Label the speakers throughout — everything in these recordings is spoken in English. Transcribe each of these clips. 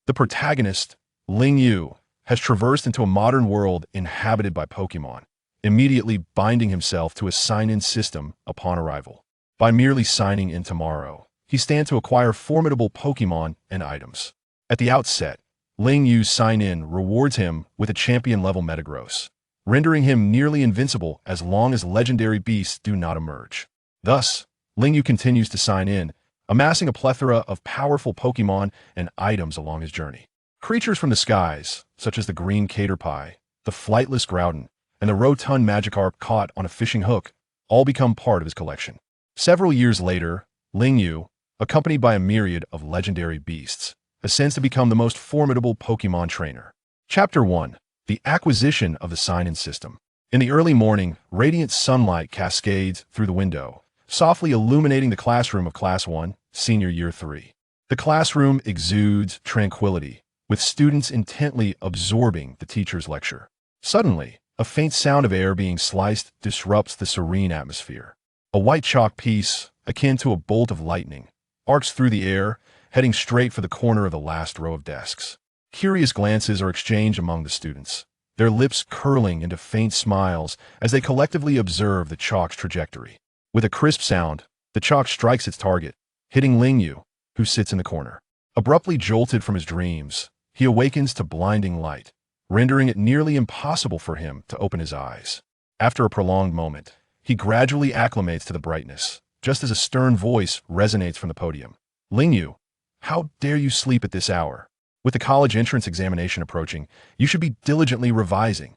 Speaker 1: The protagonist, Ling Yu, has traversed into a modern world inhabited by Pokémon, immediately binding himself to a sign-in system upon arrival. By merely signing in tomorrow, he stands to acquire formidable Pokémon and items. At the outset, Ling Yu's sign-in rewards him with a champion-level Metagross, rendering him nearly invincible as long as legendary beasts do not emerge. Thus, Ling Yu continues to sign in, amassing a plethora of powerful Pokémon and items along his journey. Creatures from the skies, such as the green Caterpie, the flightless Groudon, and the rotund Magikarp caught on a fishing hook, all become part of his collection. Several years later, Ling Yu, accompanied by a myriad of legendary beasts, ascends to become the most formidable Pokémon trainer. Chapter 1. The Acquisition of the Sign-In System. In the early morning, radiant sunlight cascades through the window, softly illuminating the classroom of Class 1, Senior Year 3. The classroom exudes tranquility, with students intently absorbing the teacher's lecture. Suddenly, a faint sound of air being sliced disrupts the serene atmosphere. A white chalk piece, akin to a bolt of lightning, arcs through the air, heading straight for the corner of the last row of desks. Curious glances are exchanged among the students, their lips curling into faint smiles as they collectively observe the chalk's trajectory. With a crisp sound, the chalk strikes its target, hitting Ling Yu, who sits in the corner. Abruptly jolted from his dreams, he awakens to blinding light, rendering it nearly impossible for him to open his eyes. After a prolonged moment, he gradually acclimates to the brightness, just as a stern voice resonates from the podium. Ling Yu, how dare you sleep at this hour? With the college entrance examination approaching, you should be diligently revising.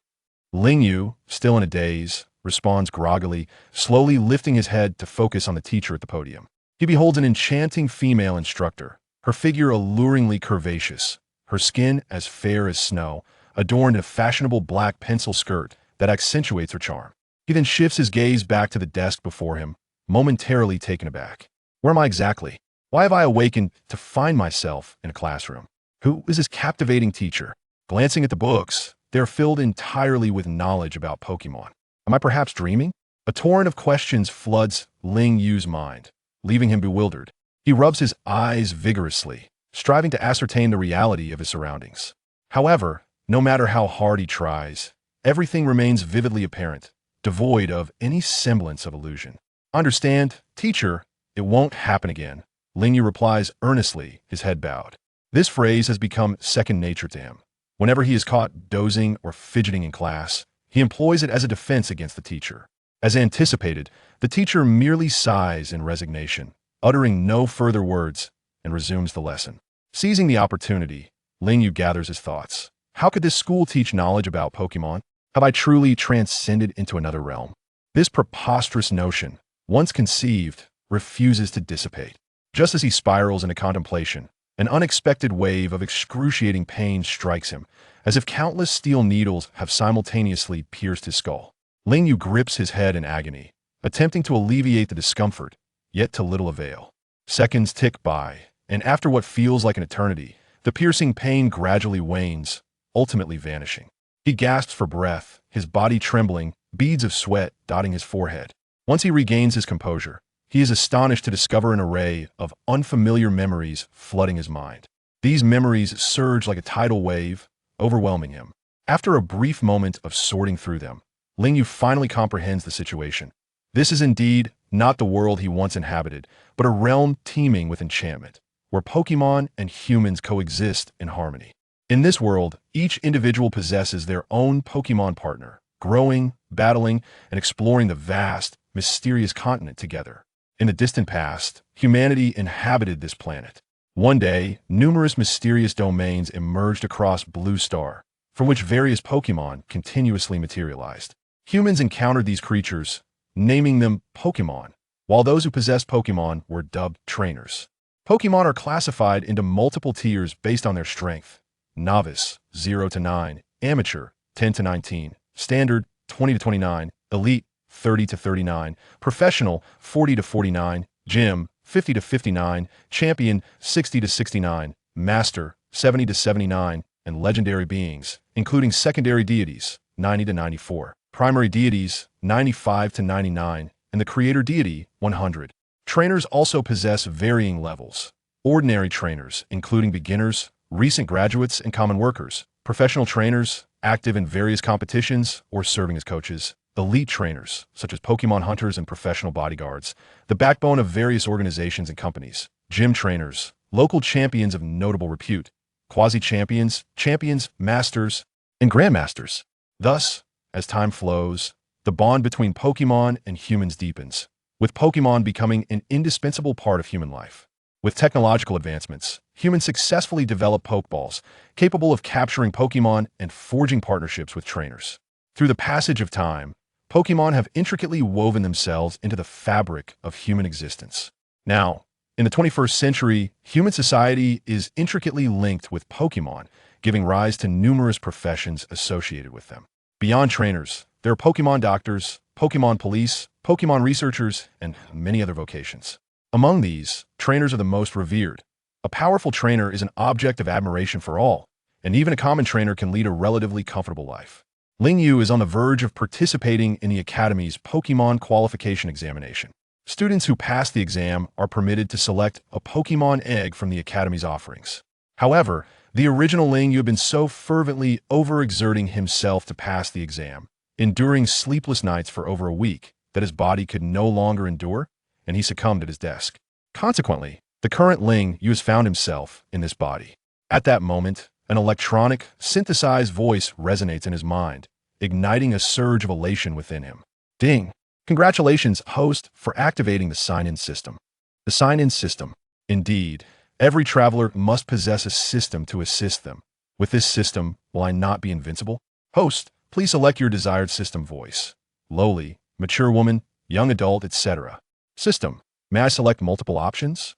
Speaker 1: Ling Yu, still in a daze, responds groggily, slowly lifting his head to focus on the teacher at the podium. He beholds an enchanting female instructor, her figure alluringly curvaceous, her skin as fair as snow, adorned in a fashionable black pencil skirt that accentuates her charm. He then shifts his gaze back to the desk before him, momentarily taken aback. Where am I exactly? Why have I awakened to find myself in a classroom? Who is this captivating teacher? Glancing at the books, they are filled entirely with knowledge about Pokémon. Am I perhaps dreaming? A torrent of questions floods Ling Yu's mind, leaving him bewildered. He rubs his eyes vigorously, striving to ascertain the reality of his surroundings. However, no matter how hard he tries, everything remains vividly apparent, devoid of any semblance of illusion. Understand, teacher, it won't happen again. Ling Yu replies earnestly, his head bowed. This phrase has become second nature to him. Whenever he is caught dozing or fidgeting in class, he employs it as a defense against the teacher. As anticipated, the teacher merely sighs in resignation, uttering no further words, and resumes the lesson. Seizing the opportunity, Ling Yu gathers his thoughts. How could this school teach knowledge about Pokémon? Have I truly transcended into another realm? This preposterous notion, once conceived, refuses to dissipate. Just as he spirals into contemplation, an unexpected wave of excruciating pain strikes him, as if countless steel needles have simultaneously pierced his skull. Ling Yu grips his head in agony, attempting to alleviate the discomfort, yet to little avail. Seconds tick by, and after what feels like an eternity, the piercing pain gradually wanes, ultimately vanishing. He gasps for breath, his body trembling, beads of sweat dotting his forehead. Once he regains his composure, he is astonished to discover an array of unfamiliar memories flooding his mind. These memories surge like a tidal wave, overwhelming him. After a brief moment of sorting through them, Ling Yu finally comprehends the situation. This is indeed not the world he once inhabited, but a realm teeming with enchantment, where Pokémon and humans coexist in harmony. In this world, each individual possesses their own Pokémon partner, growing, battling, and exploring the vast, mysterious continent together. In the distant past, humanity inhabited this planet. One day, numerous mysterious domains emerged across Blue Star, from which various Pokémon continuously materialized. Humans encountered these creatures, naming them Pokémon, while those who possessed Pokémon were dubbed trainers. Pokémon are classified into multiple tiers based on their strength: Novice, 0 to 9, Amateur, 10 to 19, Standard, 20 to 29, Elite, 30 to 39, Professional, 40 to 49, Gym, 50 to 59, Champion, 60 to 69, Master, 70 to 79, and Legendary Beings, including Secondary Deities, 90 to 94, Primary Deities, 95 to 99, and the Creator Deity, 100. Trainers also possess varying levels. Ordinary trainers, including beginners, recent graduates and common workers, professional trainers, active in various competitions or serving as coaches, elite trainers, such as Pokemon hunters and professional bodyguards, the backbone of various organizations and companies, gym trainers, local champions of notable repute, quasi-champions, champions, masters, and grandmasters. Thus, as time flows, the bond between Pokemon and humans deepens, with Pokemon becoming an indispensable part of human life. With technological advancements, humans successfully develop Pokeballs, capable of capturing Pokemon and forging partnerships with trainers. Through the passage of time, Pokemon have intricately woven themselves into the fabric of human existence. Now, in the 21st century, human society is intricately linked with Pokemon, giving rise to numerous professions associated with them. Beyond trainers, there are Pokemon doctors, Pokemon police, Pokemon researchers, and many other vocations. Among these, trainers are the most revered. A powerful trainer is an object of admiration for all, and even a common trainer can lead a relatively comfortable life. Ling Yu is on the verge of participating in the Academy's Pokemon qualification examination. Students who pass the exam are permitted to select a Pokemon egg from the Academy's offerings. However, the original Ling Yu had been so fervently overexerting himself to pass the exam, enduring sleepless nights for over a week, that his body could no longer endure, and he succumbed at his desk. Consequently, the current Ling Yu has found himself in this body. At that moment, an electronic, synthesized voice resonates in his mind, igniting a surge of elation within him. Ding! Congratulations, host, for activating the sign-in system. The sign-in system. Indeed, every traveler must possess a system to assist them. With this system, will I not be invincible? Host, please select your desired system voice. Lowly, mature woman, young adult, etc. System. May I select multiple options?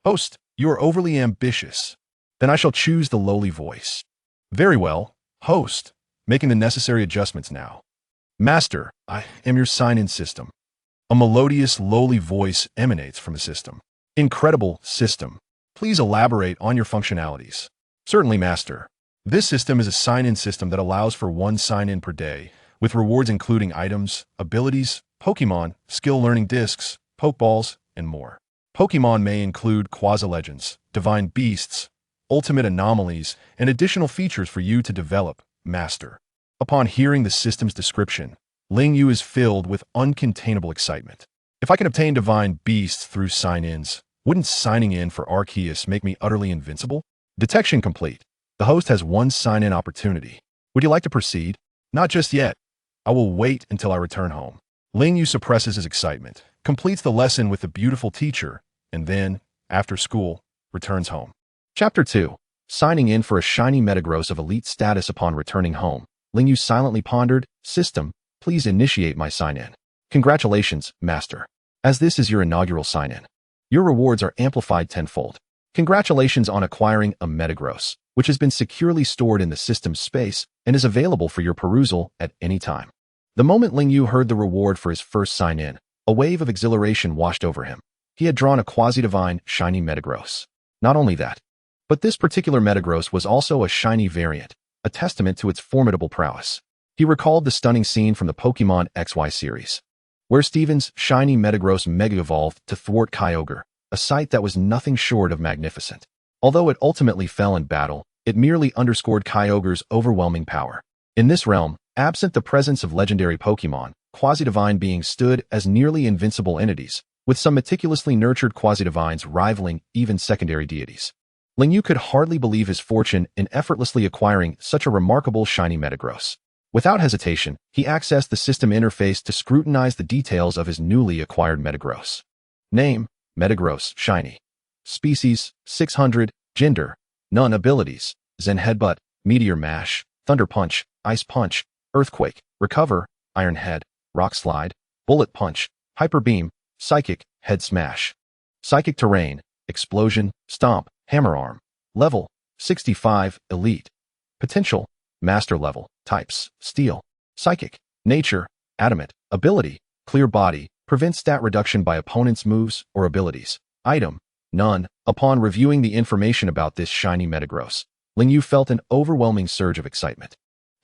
Speaker 1: Host, you are overly ambitious. Then I shall choose the lowly voice. Very well, host, making the necessary adjustments now. Master, I am your sign-in system. A melodious, lowly voice emanates from the system. Incredible system. Please elaborate on your functionalities. Certainly, Master. This system is a sign-in system that allows for one sign-in per day, with rewards including items, abilities, Pokemon, skill learning discs, Pokeballs, and more. Pokemon may include quasi-legends, divine beasts, ultimate anomalies, and additional features for you to develop, Master. Upon hearing the system's description, Ling Yu is filled with uncontainable excitement. If I can obtain divine beasts through sign-ins, wouldn't signing in for Arceus make me utterly invincible? Detection complete. The host has one sign-in opportunity. Would you like to proceed? Not just yet. I will wait until I return home. Ling Yu suppresses his excitement, completes the lesson with the beautiful teacher, and then, after school, returns home. Chapter 2. Signing in for a Shiny Metagross of elite status upon returning home. Ling Yu silently pondered, System, please initiate my sign-in. Congratulations, Master. As this is your inaugural sign-in, your rewards are amplified tenfold. Congratulations on acquiring a Metagross, which has been securely stored in the system's space and is available for your perusal at any time. The moment Ling Yu heard the reward for his first sign-in, a wave of exhilaration washed over him. He had drawn a quasi-divine Shiny Metagross. Not only that, but this particular Metagross was also a shiny variant, a testament to its formidable prowess. He recalled the stunning scene from the Pokemon XY series, where Steven's Shiny Metagross mega-evolved to thwart Kyogre, a sight that was nothing short of magnificent. Although it ultimately fell in battle, it merely underscored Kyogre's overwhelming power. In this realm, absent the presence of legendary Pokemon, quasi-divine beings stood as nearly invincible entities, with some meticulously nurtured quasi-divines rivaling even secondary deities. Ling Yu could hardly believe his fortune in effortlessly acquiring such a remarkable Shiny Metagross. Without hesitation, he accessed the system interface to scrutinize the details of his newly acquired Metagross. Name, Metagross, Shiny. Species, 600, Gender, None. Abilities, Zen Headbutt, Meteor Mash, Thunder Punch, Ice Punch, Earthquake, Recover, Iron Head, Rock Slide, Bullet Punch, Hyper Beam, Psychic, Head Smash. Psychic Terrain, Explosion, Stomp, Hammer Arm. Level, 65, Elite. Potential, Master Level. Types, Steel. Psychic. Nature, Adamant. Ability, Clear Body, prevents stat reduction by opponents' moves or abilities. Item, None. Upon reviewing the information about this Shiny Metagross, Ling Yu felt an overwhelming surge of excitement.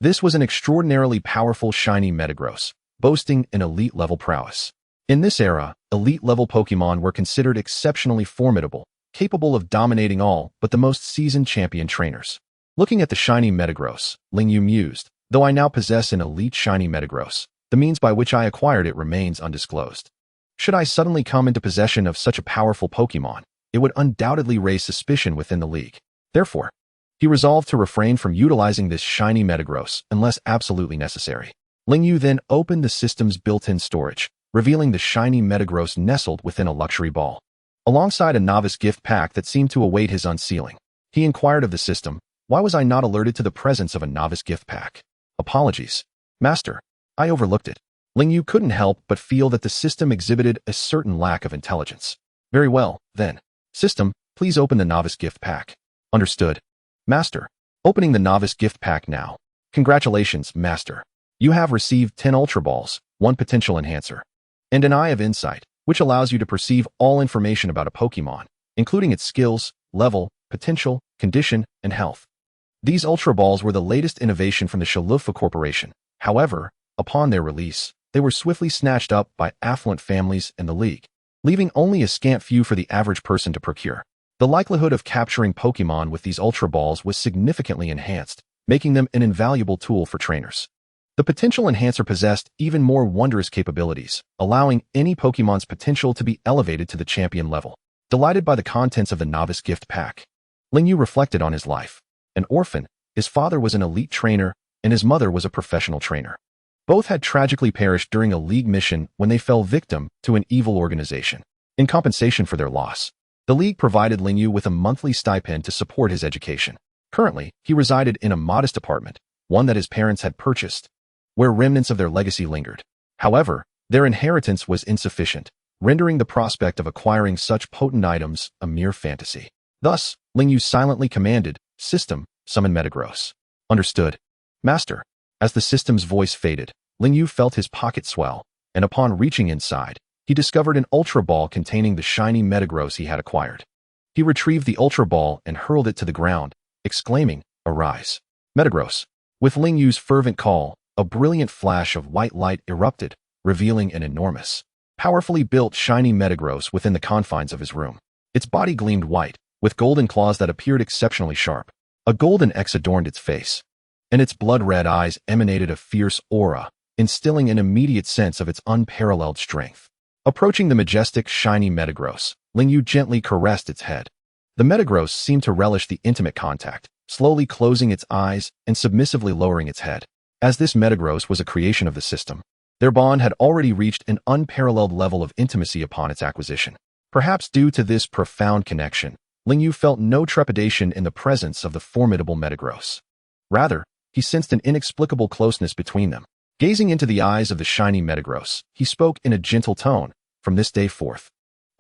Speaker 1: This was an extraordinarily powerful Shiny Metagross, boasting an elite-level prowess. In this era, elite-level Pokemon were considered exceptionally formidable, capable of dominating all but the most seasoned champion trainers. Looking at the Shiny Metagross, Lingyu mused, though I now possess an elite Shiny Metagross, the means by which I acquired it remains undisclosed. Should I suddenly come into possession of such a powerful Pokémon, it would undoubtedly raise suspicion within the league. Therefore, he resolved to refrain from utilizing this Shiny Metagross unless absolutely necessary. Lingyu then opened the system's built-in storage, revealing the Shiny Metagross nestled within a luxury ball. Alongside a novice gift pack that seemed to await his unsealing, he inquired of the system, "Why was I not alerted to the presence of a novice gift pack?" "Apologies, Master. I overlooked it." Lingyu couldn't help but feel that the system exhibited a certain lack of intelligence. "Very well, then. System, please open the novice gift pack." "Understood, Master. Opening the novice gift pack now." "Congratulations, Master. You have received 10 Ultra Balls, 1 Potential Enhancer, and an Eye of Insight, which allows you to perceive all information about a Pokémon, including its skills, level, potential, condition, and health. These Ultra Balls were the latest innovation from the Shalufa Corporation. However, upon their release, they were swiftly snatched up by affluent families in the league, leaving only a scant few for the average person to procure. The likelihood of capturing Pokémon with these Ultra Balls was significantly enhanced, making them an invaluable tool for trainers. The Potential Enhancer possessed even more wondrous capabilities, allowing any Pokémon's potential to be elevated to the champion level. Delighted by the contents of the novice gift pack, Lingyu reflected on his life. An orphan, his father was an elite trainer, and his mother was a professional trainer. Both had tragically perished during a league mission when they fell victim to an evil organization. In compensation for their loss, the league provided Lingyu with a monthly stipend to support his education. Currently, he resided in a modest apartment, one that his parents had purchased, where remnants of their legacy lingered. However, their inheritance was insufficient, rendering the prospect of acquiring such potent items a mere fantasy. Thus, Lingyu silently commanded, "System, summon Metagross." "Understood, Master." As the system's voice faded, Lingyu felt his pocket swell, and upon reaching inside, he discovered an Ultra Ball containing the Shiny Metagross he had acquired. He retrieved the Ultra Ball and hurled it to the ground, exclaiming, "Arise, Metagross." With Lingyu's fervent call, a brilliant flash of white light erupted, revealing an enormous, powerfully built Shiny Metagross within the confines of his room. Its body gleamed white, with golden claws that appeared exceptionally sharp. A golden X adorned its face, and its blood-red eyes emanated a fierce aura, instilling an immediate sense of its unparalleled strength. Approaching the majestic Shiny Metagross, Lingyu gently caressed its head. The Metagross seemed to relish the intimate contact, slowly closing its eyes and submissively lowering its head. As this Metagross was a creation of the system, their bond had already reached an unparalleled level of intimacy upon its acquisition. Perhaps due to this profound connection, Lingyu felt no trepidation in the presence of the formidable Metagross. Rather, he sensed an inexplicable closeness between them. Gazing into the eyes of the Shiny Metagross, he spoke in a gentle tone, "From this day forth,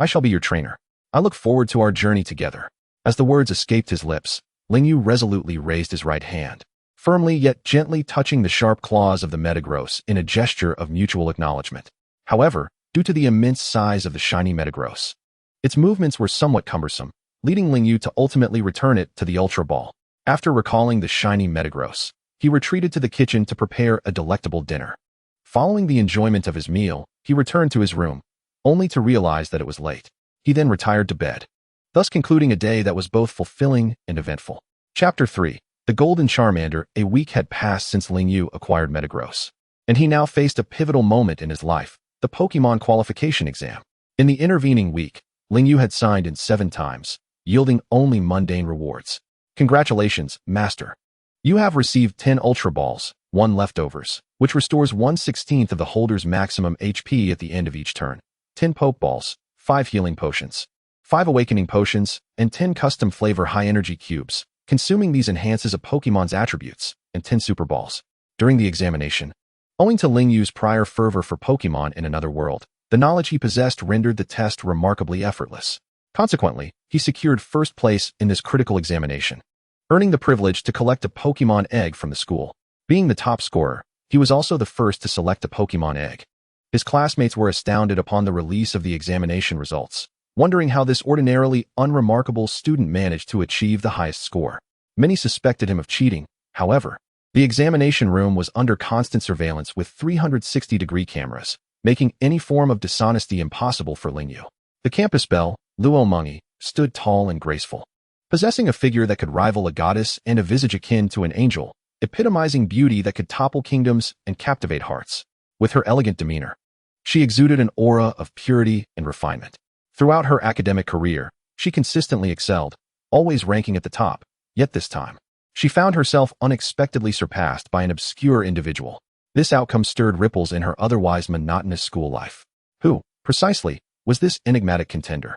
Speaker 1: I shall be your trainer. I look forward to our journey together." As the words escaped his lips, Lingyu resolutely raised his right hand, firmly yet gently touching the sharp claws of the Metagross in a gesture of mutual acknowledgement. However, due to the immense size of the Shiny Metagross, its movements were somewhat cumbersome, leading Lingyu to ultimately return it to the Ultra Ball. After recalling the Shiny Metagross, he retreated to the kitchen to prepare a delectable dinner. Following the enjoyment of his meal, he returned to his room, only to realize that it was late. He then retired to bed, thus concluding a day that was both fulfilling and eventful. Chapter 3. The Golden Charmander. A week had passed since Lingyu acquired Metagross, and he now faced a pivotal moment in his life, the Pokémon qualification exam. In the intervening week, Lingyu had signed in 7 times, yielding only mundane rewards. "Congratulations, Master. You have received 10 Ultra Balls, 1 Leftovers, which restores 1/16 of the holder's maximum HP at the end of each turn, 10 Poke Balls, 5 Healing Potions, 5 Awakening Potions, and 10 Custom Flavor High Energy Cubes. Consuming these enhances a Pokémon's attributes, and 10 Super Balls." During the examination, owing to Lingyu's prior fervor for Pokémon in another world, the knowledge he possessed rendered the test remarkably effortless. Consequently, he secured first place in this critical examination, earning the privilege to collect a Pokémon egg from the school. Being the top scorer, he was also the first to select a Pokémon egg. His classmates were astounded upon the release of the examination results, wondering how this ordinarily unremarkable student managed to achieve the highest score. Many suspected him of cheating. However, the examination room was under constant surveillance with 360-degree cameras, making any form of dishonesty impossible for Lingyu. The campus bell, Luomungi, stood tall and graceful. Possessing a figure that could rival a goddess and a visage akin to an angel, epitomizing beauty that could topple kingdoms and captivate hearts. With her elegant demeanor, she exuded an aura of purity and refinement. Throughout her academic career, she consistently excelled, always ranking at the top, yet this time, she found herself unexpectedly surpassed by an obscure individual. This outcome stirred ripples in her otherwise monotonous school life. Who, precisely, was this enigmatic contender?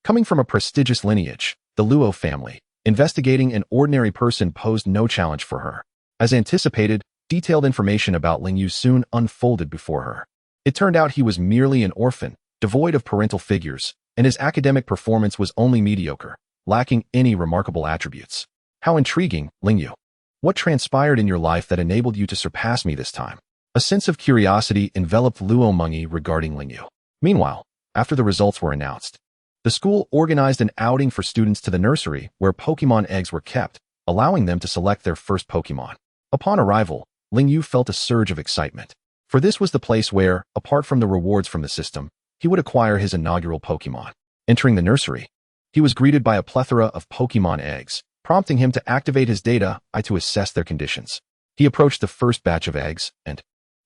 Speaker 1: Coming from a prestigious lineage, the Luo family, investigating an ordinary person posed no challenge for her. As anticipated, detailed information about Lingyu soon unfolded before her. It turned out he was merely an orphan, devoid of parental figures, and his academic performance was only mediocre, lacking any remarkable attributes. How intriguing, Lingyu. What transpired in your life that enabled you to surpass me this time? A sense of curiosity enveloped Luo Mengyi regarding Lingyu. Meanwhile, after the results were announced, the school organized an outing for students to the nursery where Pokémon eggs were kept, allowing them to select their first Pokémon. Upon arrival, Lingyu felt a surge of excitement, for this was the place where, apart from the rewards from the system, he would acquire his inaugural Pokémon. Entering the nursery, he was greeted by a plethora of Pokémon eggs, prompting him to activate his data eye to assess their conditions. He approached the first batch of eggs and,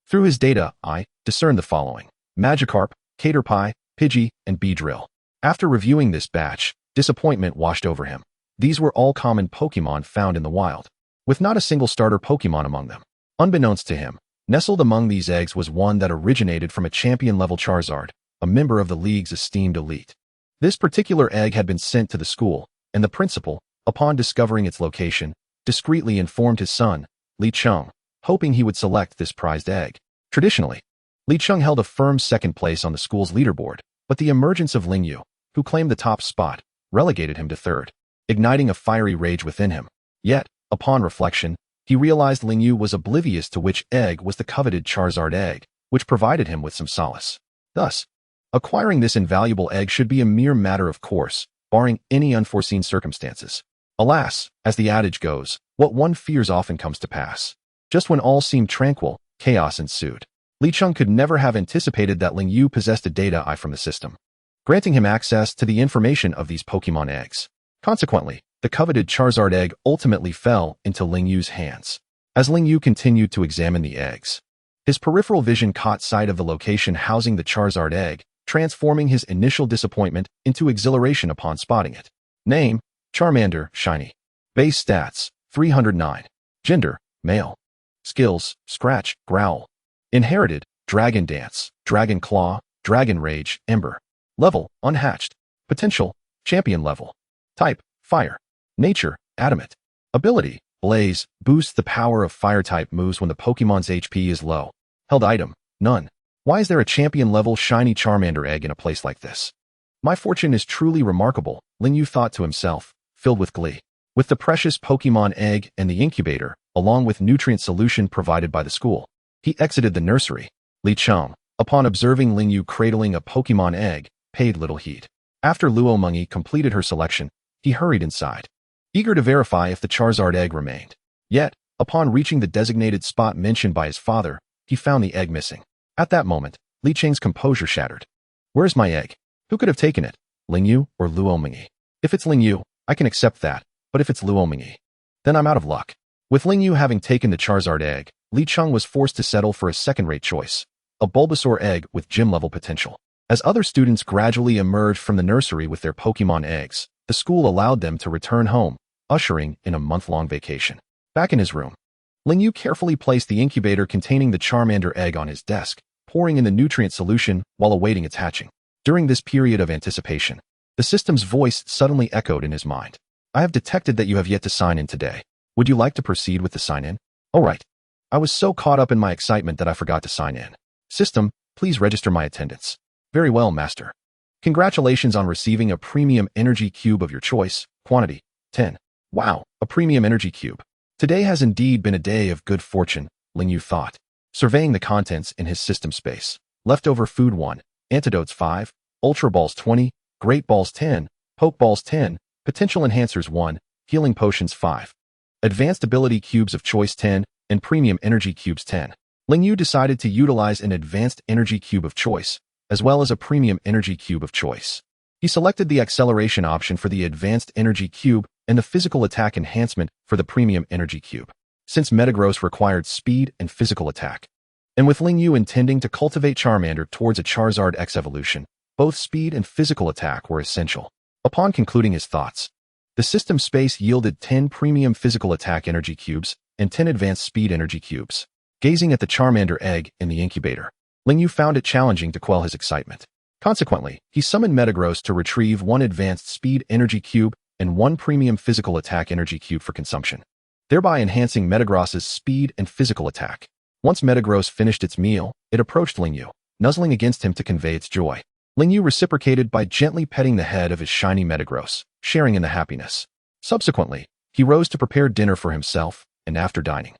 Speaker 1: through his data eye, discerned the following: Magikarp, Caterpie, Pidgey, and Beedrill. After reviewing this batch, disappointment washed over him. These were all common Pokémon found in the wild, with not a single starter Pokémon among them. Unbeknownst to him, nestled among these eggs was one that originated from a champion-level Charizard, a member of the league's esteemed elite. This particular egg had been sent to the school, and the principal, upon discovering its location, discreetly informed his son, Li Cheng, hoping he would select this prized egg. Traditionally, Li Cheng held a firm second place on the school's leaderboard, but the emergence of Lingyu, who claimed the top spot, relegated him to third, igniting a fiery rage within him. Yet, upon reflection, he realized Lingyu was oblivious to which egg was the coveted Charizard egg, which provided him with some solace. Thus, acquiring this invaluable egg should be a mere matter of course, barring any unforeseen circumstances. Alas, as the adage goes, what one fears often comes to pass. Just when all seemed tranquil, chaos ensued. Li Cheng could never have anticipated that Lingyu possessed a data eye from the system, granting him access to the information of these Pokémon eggs. Consequently, the coveted Charizard egg ultimately fell into Lingyu's hands. As Lingyu continued to examine the eggs, his peripheral vision caught sight of the location housing the Charizard egg, transforming his initial disappointment into exhilaration upon spotting it. Name: Charmander, Shiny. Base stats: 309. Gender: male. Skills: Scratch, Growl. Inherited: Dragon Dance, Dragon Claw, Dragon Rage, Ember. Level: Unhatched. Potential: Champion level. Type: Fire. Nature: Adamant. Ability: Blaze, boosts the power of Fire-type moves when the Pokémon's HP is low. Held item: None. Why is there a champion-level shiny Charmander egg in a place like this? My fortune is truly remarkable, Lingyu thought to himself, filled with glee. With the precious Pokémon egg and the incubator, along with nutrient solution provided by the school, he exited the nursery. Li Cheng, upon observing Lingyu cradling a Pokémon egg, paid little heed. After Luo Mengyi completed her selection, he hurried inside, eager to verify if the Charizard egg remained. Yet, upon reaching the designated spot mentioned by his father, he found the egg missing. At that moment, Li Cheng's composure shattered. Where's my egg? Who could have taken it? Lingyu or Luo Mengyi? If it's Lingyu, I can accept that, but if it's Luo Mengyi, then I'm out of luck. With Lingyu having taken the Charizard egg, Li Cheng was forced to settle for a second-rate choice, a Bulbasaur egg with gym-level potential. As other students gradually emerged from the nursery with their Pokémon eggs, the school allowed them to return home, ushering in a month-long vacation. Back in his room, Lingyu carefully placed the incubator containing the Charmander egg on his desk, pouring in the nutrient solution while awaiting its hatching. During this period of anticipation, the system's voice suddenly echoed in his mind. I have detected that you have yet to sign in today. Would you like to proceed with the sign-in? All right. I was so caught up in my excitement that I forgot to sign in. System, please register my attendance. Very well, Master. Congratulations on receiving a premium energy cube of your choice. Quantity: 10. Wow, a premium energy cube. Today has indeed been a day of good fortune, Lingyu thought, surveying the contents in his system space. Leftover food 1, antidotes 5, Ultra Balls 20, Great Balls 10, Poke Balls 10, Potential Enhancers 1, Healing Potions 5. Advanced Ability Cubes of Choice 10, and Premium Energy Cubes 10. Lingyu decided to utilize an Advanced Energy Cube of Choice, as well as a Premium Energy Cube of Choice. He selected the acceleration option for the advanced energy cube and the physical attack enhancement for the premium energy cube, since Metagross required speed and physical attack. And with Lingyu intending to cultivate Charmander towards a Charizard X evolution, both speed and physical attack were essential. Upon concluding his thoughts, the system space yielded 10 premium physical attack energy cubes and 10 advanced speed energy cubes. Gazing at the Charmander egg in the incubator, Lingyu found it challenging to quell his excitement. Consequently, he summoned Metagross to retrieve 1 advanced speed energy cube and 1 premium physical attack energy cube for consumption, thereby enhancing Metagross's speed and physical attack. Once Metagross finished its meal, it approached Lingyu, nuzzling against him to convey its joy. Lingyu reciprocated by gently petting the head of his shiny Metagross, sharing in the happiness. Subsequently, he rose to prepare dinner for himself, and after dining,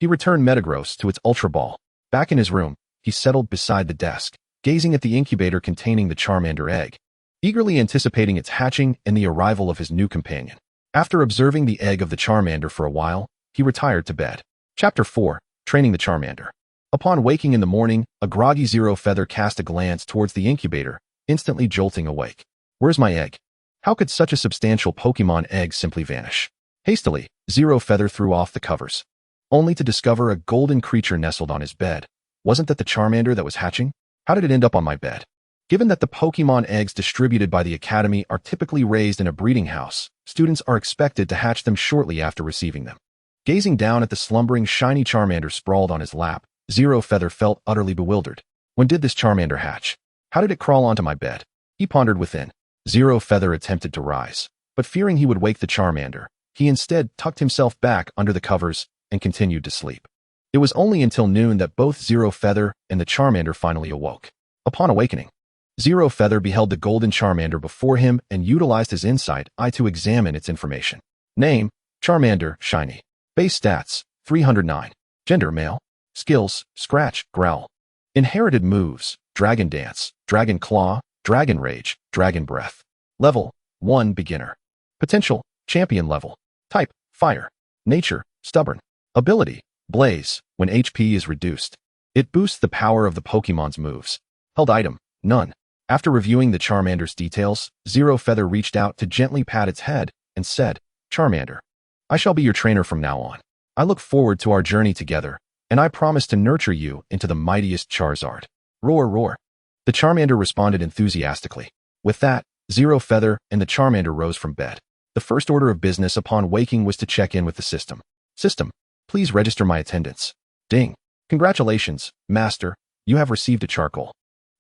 Speaker 1: he returned Metagross to its Ultra Ball. Back in his room, he settled beside the desk, gazing at the incubator containing the Charmander egg, eagerly anticipating its hatching and the arrival of his new companion. After observing the egg of the Charmander for a while, he retired to bed. Chapter 4. Training the Charmander. Upon waking in the morning, a groggy Zero Feather cast a glance towards the incubator, instantly jolting awake. Where's my egg? How could such a substantial Pokemon egg simply vanish? Hastily, Zero Feather threw off the covers, only to discover a golden creature nestled on his bed. Wasn't that the Charmander that was hatching? How did it end up on my bed? Given that the Pokemon eggs distributed by the Academy are typically raised in a breeding house, students are expected to hatch them shortly after receiving them. Gazing down at the slumbering shiny Charmander sprawled on his lap, Zero Feather felt utterly bewildered. When did this Charmander hatch? How did it crawl onto my bed? He pondered within. Zero Feather attempted to rise, but fearing he would wake the Charmander, he instead tucked himself back under the covers and continued to sleep. It was only until noon that both Zero Feather and the Charmander finally awoke. Upon awakening, Zero Feather beheld the golden Charmander before him and utilized his insight eye to examine its information. Name: Charmander, Shiny. Base stats: 309. Gender: male. Skills: Scratch, Growl. Inherited moves: Dragon Dance, Dragon Claw, Dragon Rage, Dragon Breath. Level: 1 Beginner. Potential: Champion level. Type: Fire. Nature: Stubborn. Ability: Blaze. When HP is reduced, it boosts the power of the Pokemon's moves. Held item: None. After reviewing the Charmander's details, Zero Feather reached out to gently pat its head and said, Charmander, I shall be your trainer from now on. I look forward to our journey together, and I promise to nurture you into the mightiest Charizard. Roar, roar. The Charmander responded enthusiastically. With that, Zero Feather and the Charmander rose from bed. The first order of business upon waking was to check in with the system. System, please register my attendance. Ding. Congratulations, Master. You have received a charcoal.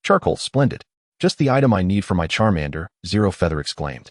Speaker 1: Charcoal, splendid. Just the item I need for my Charmander, Zero Feather exclaimed,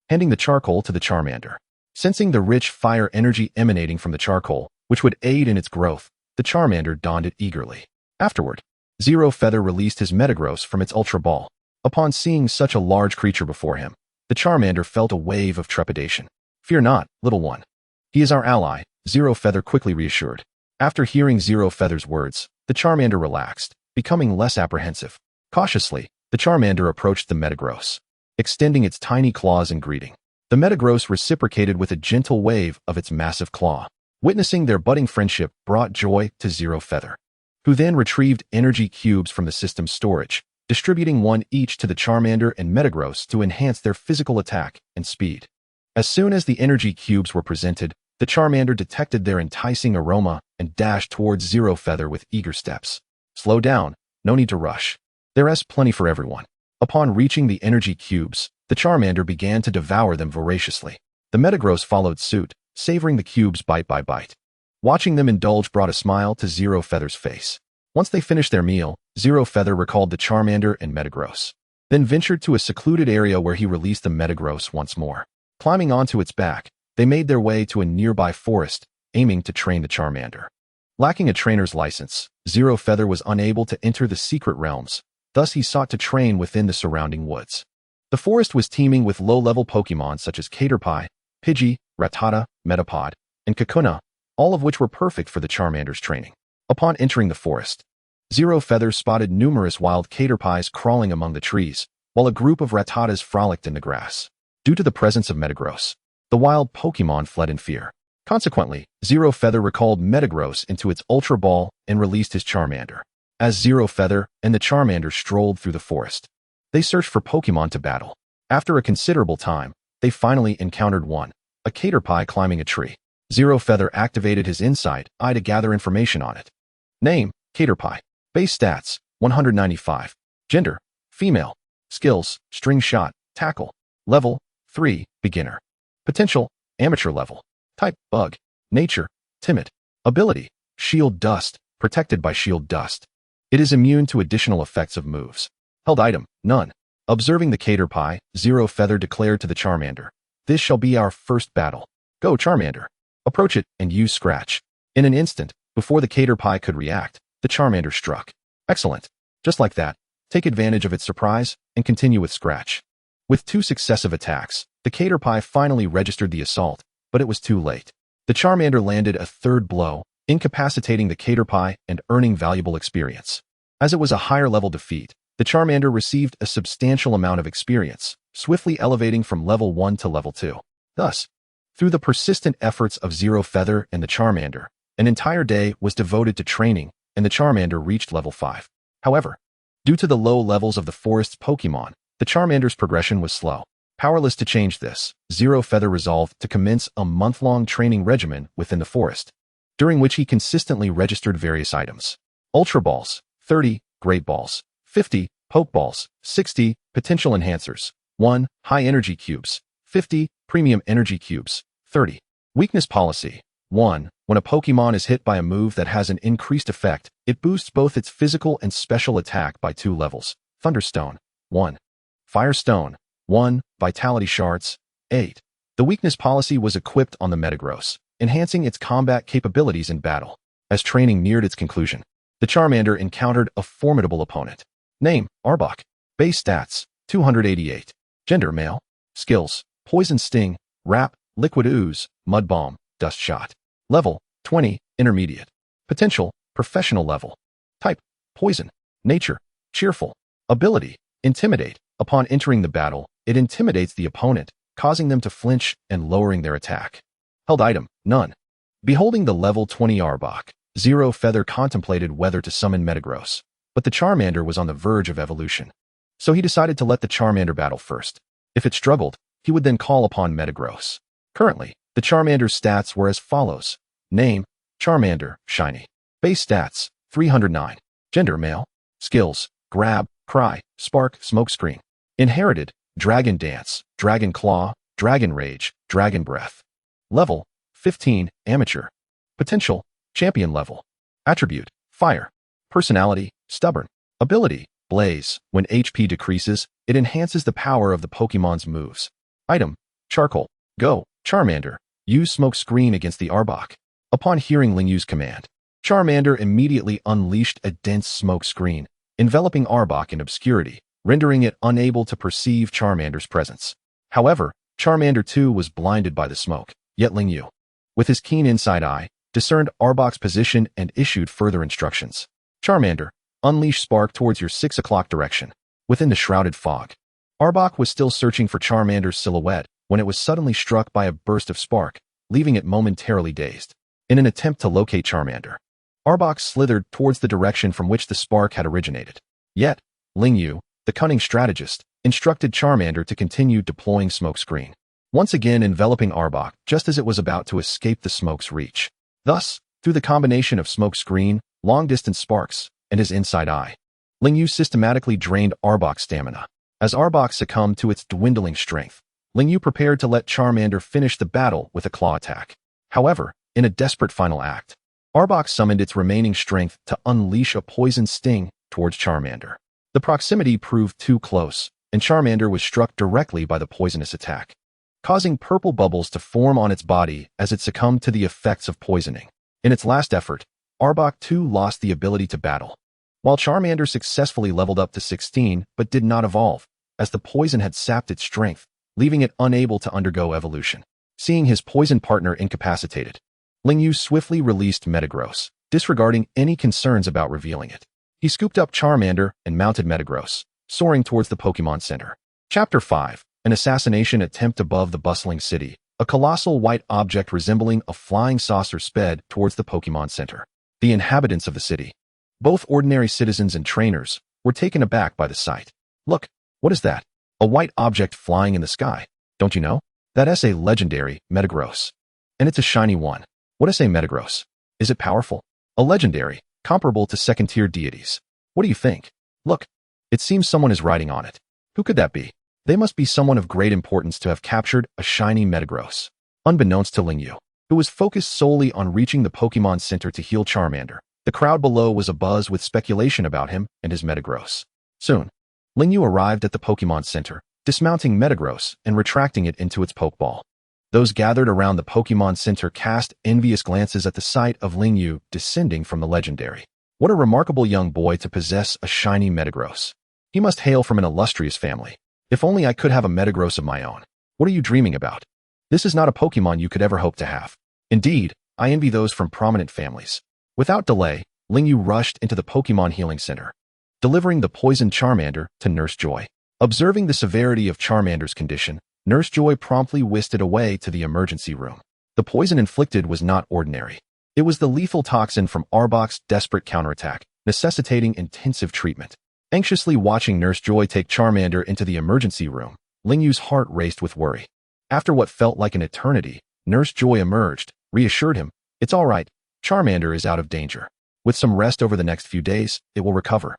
Speaker 1: handing the charcoal to the Charmander. Sensing the rich fire energy emanating from the charcoal, which would aid in its growth, the Charmander donned it eagerly. Afterward, Zero Feather released his Metagross from its Ultra Ball. Upon seeing such a large creature before him, the Charmander felt a wave of trepidation. Fear not, little one. He is our ally, Zero Feather quickly reassured. After hearing Zero Feather's words, the Charmander relaxed, becoming less apprehensive. Cautiously, the Charmander approached the Metagross, extending its tiny claws in greeting. The Metagross reciprocated with a gentle wave of its massive claw. Witnessing their budding friendship brought joy to Zero Feather, who then retrieved energy cubes from the system's storage, distributing 1 each to the Charmander and Metagross to enhance their physical attack and speed. As soon as the energy cubes were presented, the Charmander detected their enticing aroma and dashed towards Zero Feather with eager steps. Slow down, no need to rush. There's plenty for everyone. Upon reaching the energy cubes, the Charmander began to devour them voraciously. The Metagross followed suit, savoring the cubes bite by bite. Watching them indulge brought a smile to Zero Feather's face. Once they finished their meal, Zero Feather recalled the Charmander and Metagross, then ventured to a secluded area where he released the Metagross once more. Climbing onto its back, they made their way to a nearby forest, aiming to train the Charmander. Lacking a trainer's license, Zero Feather was unable to enter the secret realms. Thus he sought to train within the surrounding woods. The forest was teeming with low-level Pokemon such as Caterpie, Pidgey, Rattata, Metapod, and Kakuna, all of which were perfect for the Charmander's training. Upon entering the forest, Zero Feather spotted numerous wild Caterpies crawling among the trees, while a group of Rattatas frolicked in the grass. Due to the presence of Metagross, the wild Pokemon fled in fear. Consequently, Zero Feather recalled Metagross into its Ultra Ball and released his Charmander. As Zero Feather and the Charmander strolled through the forest, they searched for Pokemon to battle. After a considerable time, they finally encountered one, a Caterpie climbing a tree. Zero Feather activated his insight eye to gather information on it. Name, Caterpie. Base stats, 195. Gender, female. Skills, string shot, tackle. Level, 3, beginner. Potential, amateur level. Type, bug. Nature, timid. Ability, shield dust, protected by shield dust. It is immune to additional effects of moves. Held item, none. Observing the Caterpie, Zero Feather declared to the Charmander, "This shall be our first battle. Go, Charmander. Approach it and use Scratch." In an instant, before the Caterpie could react, the Charmander struck. Excellent. Just like that, take advantage of its surprise and continue with Scratch. With 2 successive attacks, the Caterpie finally registered the assault, but it was too late. The Charmander landed a 3rd blow, incapacitating the Caterpie and earning valuable experience. As it was a higher-level defeat, the Charmander received a substantial amount of experience, swiftly elevating from level 1 to level 2. Thus, through the persistent efforts of Zero Feather and the Charmander, an entire day was devoted to training, and the Charmander reached level 5. However, due to the low levels of the forest's Pokémon, the Charmander's progression was slow. Powerless to change this, Zero Feather resolved to commence a month-long training regimen within the forest, during which he consistently registered various items. Ultra Balls, 30, Great Balls, 50, Pokeballs, 60, Potential Enhancers, 1, High Energy Cubes, 50, Premium Energy Cubes, 30. Weakness Policy, 1. When a Pokémon is hit by a move that has an increased effect, it boosts both its physical and special attack by 2 levels. Thunderstone, 1. Firestone, 1. Vitality Shards, 8. The weakness policy was equipped on the Metagross, enhancing its combat capabilities in battle. As training neared its conclusion, the Charmander encountered a formidable opponent. Name, Arbok. Base stats, 288. Gender, male. Skills, Poison Sting, Wrap, Liquid Ooze, Mud Bomb, Dust Shot. Level, 20, intermediate. Potential, professional level. Type, Poison. Nature, cheerful. Ability, Intimidate. Upon entering the battle, it intimidates the opponent, causing them to flinch and lowering their attack. Held item, none. Beholding the level 20 Arbok, Zero Feather contemplated whether to summon Metagross, but the Charmander was on the verge of evolution. So he decided to let the Charmander battle first. If it struggled, he would then call upon Metagross. Currently, the Charmander's stats were as follows. Name, Charmander, Shiny. Base stats, 309. Gender, male. Skills, Grab, Cry, Spark, Smokescreen. Inherited, Dragon Dance, Dragon Claw, Dragon Rage, Dragon Breath. Level, 15, Amateur. Potential, Champion level. Attribute, Fire. Personality, Stubborn. Ability, Blaze. When HP decreases, it enhances the power of the Pokémon's moves. Item, Charcoal. Go, Charmander. Use Smokescreen against the Arbok. Upon hearing Lingyu's command, Charmander immediately unleashed a dense smoke screen, enveloping Arbok in obscurity, rendering it unable to perceive Charmander's presence. However, Charmander too was blinded by the smoke, yet Lingyu, with his keen inside eye, discerned Arbok's position and issued further instructions. Charmander, unleash Spark towards your 6 o'clock direction, within the shrouded fog. Arbok was still searching for Charmander's silhouette when it was suddenly struck by a burst of spark, leaving it momentarily dazed. In an attempt to locate Charmander, Arbok slithered towards the direction from which the spark had originated. Yet, Lingyu, the cunning strategist, instructed Charmander to continue deploying Smokescreen, once again enveloping Arbok just as it was about to escape the smoke's reach. Thus, through the combination of Smokescreen, long-distance sparks, and his inside eye, Lingyu systematically drained Arbok's stamina. As Arbok succumbed to its dwindling strength, Lingyu prepared to let Charmander finish the battle with a claw attack. However, in a desperate final act, Arbok summoned its remaining strength to unleash a poison sting towards Charmander. The proximity proved too close, and Charmander was struck directly by the poisonous attack, causing purple bubbles to form on its body as it succumbed to the effects of poisoning. In its last effort, Arbok too lost the ability to battle, while Charmander successfully leveled up to 16 but did not evolve, as the poison had sapped its strength, leaving it unable to undergo evolution. Seeing his poison partner incapacitated, Lingyu swiftly released Metagross, disregarding any concerns about revealing it. He scooped up Charmander and mounted Metagross, soaring towards the Pokémon Center. Chapter 5. An assassination attempt above the bustling city. A colossal white object resembling a flying saucer sped towards the Pokémon Center. The inhabitants of the city, both ordinary citizens and trainers, were taken aback by the sight. Look, what is that?
Speaker 2: A white object flying in the sky. Don't you know? That's a legendary Metagross. And it's a shiny one. What is a Metagross? Is it powerful? A legendary, comparable to second-tier deities. What do you think? Look, it seems someone is riding on it. Who could that be? They must be someone of great importance to have captured a shiny Metagross. Unbeknownst to Lingyu, who was focused solely on reaching the Pokemon Center to heal Charmander, the crowd below was abuzz with speculation about him and his Metagross. Soon, Lingyu arrived at the Pokemon Center, dismounting Metagross and retracting it into its Pokeball. Those gathered around the Pokemon Center cast envious glances at the sight of Lingyu descending from the legendary. What a remarkable young boy to possess a shiny Metagross. He must hail from an illustrious family. If only I could have a Metagross of my own. What are you dreaming about? This is not a Pokemon you could ever hope to have. Indeed, I envy those from prominent families. Without delay, Lingyu rushed into the Pokemon Healing Center, delivering the poisoned Charmander to Nurse Joy. Observing the severity of Charmander's condition, Nurse Joy promptly whisked it away to the emergency room. The poison inflicted was not ordinary. It was the lethal toxin from Arbok's desperate counterattack, necessitating intensive treatment. Anxiously watching Nurse Joy take Charmander into the emergency room, Lingyu's heart raced with worry. After what felt like an eternity, Nurse Joy emerged, reassured him, "It's all right, Charmander is out of danger. With some rest over the next few days, it will recover."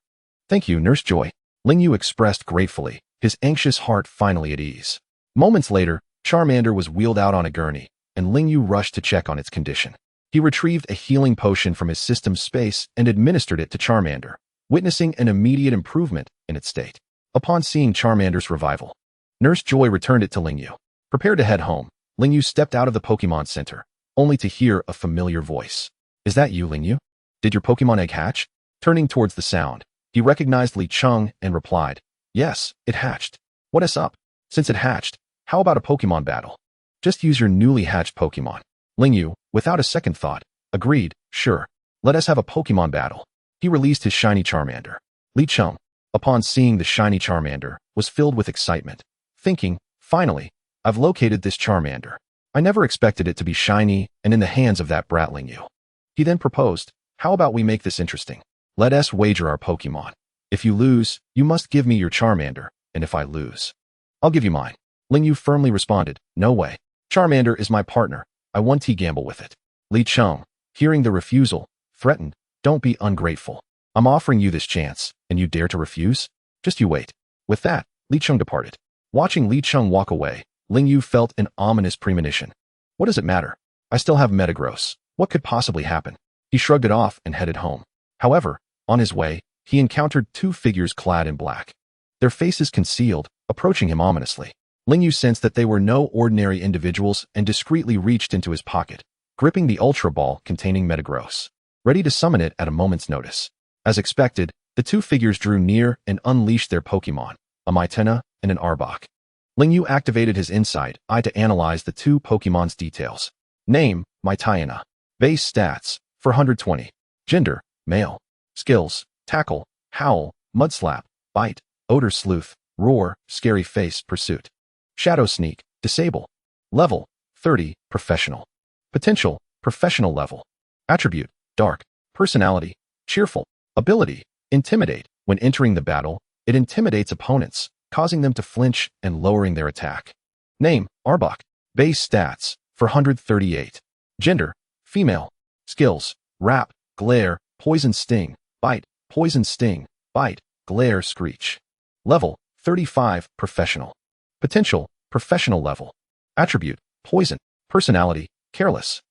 Speaker 2: "Thank you, Nurse Joy," Lingyu expressed gratefully, his anxious heart finally at ease. Moments later, Charmander was wheeled out on a gurney, and Lingyu rushed to check on its condition. He retrieved a healing potion from his system's space and administered it to Charmander, witnessing an immediate improvement in its state. Upon seeing Charmander's revival, Nurse Joy returned it to Lingyu. Prepared to head home, Lingyu stepped out of the Pokemon Center, only to hear a familiar voice. "Is that you, Lingyu? Did your Pokemon egg hatch?" Turning towards the sound, he recognized Li Cheng and replied, "Yes, it hatched. What is up? Since it hatched, how about a Pokemon battle? Just use your newly hatched Pokemon." Lingyu, without a second thought, agreed, "Sure, let us have a Pokemon battle." He released his shiny Charmander. Li Cheng, upon seeing the shiny Charmander, was filled with excitement, thinking, "Finally, I've located this Charmander. I never expected it to be shiny and in the hands of that brat Lingyu." He then proposed, "How about we make this interesting? Let us wager our Pokemon. If you lose, you must give me your Charmander, and if I lose, I'll give you mine." Lingyu firmly responded, "No way. Charmander is my partner. I want to gamble with it." Li Cheng, hearing the refusal, threatened, "Don't be ungrateful. I'm offering you this chance, and you dare to refuse? Just you wait." With that, Li Cheng departed. Watching Li Cheng walk away, Lingyu felt an ominous premonition. What does it matter? I still have Metagross. What could possibly happen? He shrugged it off and headed home. However, on his way, he encountered two figures clad in black. Their faces concealed, approaching him ominously. Lingyu sensed that they were no ordinary individuals and discreetly reached into his pocket, gripping the Ultra Ball containing Metagross, ready to summon it at a moment's notice. As expected, the two figures drew near and unleashed their Pokemon, a Mytena and an Arbok. Lingyu activated his insight eye to analyze the two Pokemon's details. Name, Mytena. Base stats, 420. Gender, male. Skills, tackle, howl, mudslap, bite, odor sleuth, roar, scary face, pursuit. Shadow sneak, disable. Level, 30, professional. Potential, professional level. Attribute, dark. Personality, cheerful. Ability, intimidate. When entering the battle, it intimidates opponents, causing them to flinch and lowering their attack. Name, Arbok. Base stats, 438. Gender, female. Skills, wrap, glare, poison sting, bite, poison sting, bite, glare, screech. Level, 35, professional. Potential, professional level. Attribute, poison. Personality, careless.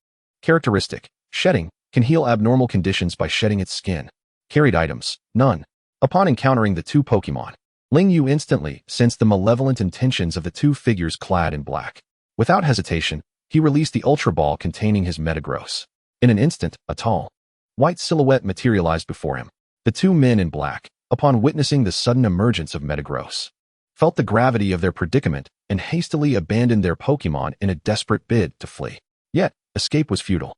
Speaker 2: Characteristic, shedding, can heal abnormal conditions by shedding its skin. Carried items, none. Upon encountering the two Pokemon, Lingyu instantly sensed the malevolent intentions of the two figures clad in black. Without hesitation, he released the Ultra Ball containing his Metagross. In an instant, a tall, white silhouette materialized before him. The two men in black, upon witnessing the sudden emergence of Metagross, felt the gravity of their predicament and hastily abandoned their Pokemon in a desperate bid to flee. Yet, escape was futile.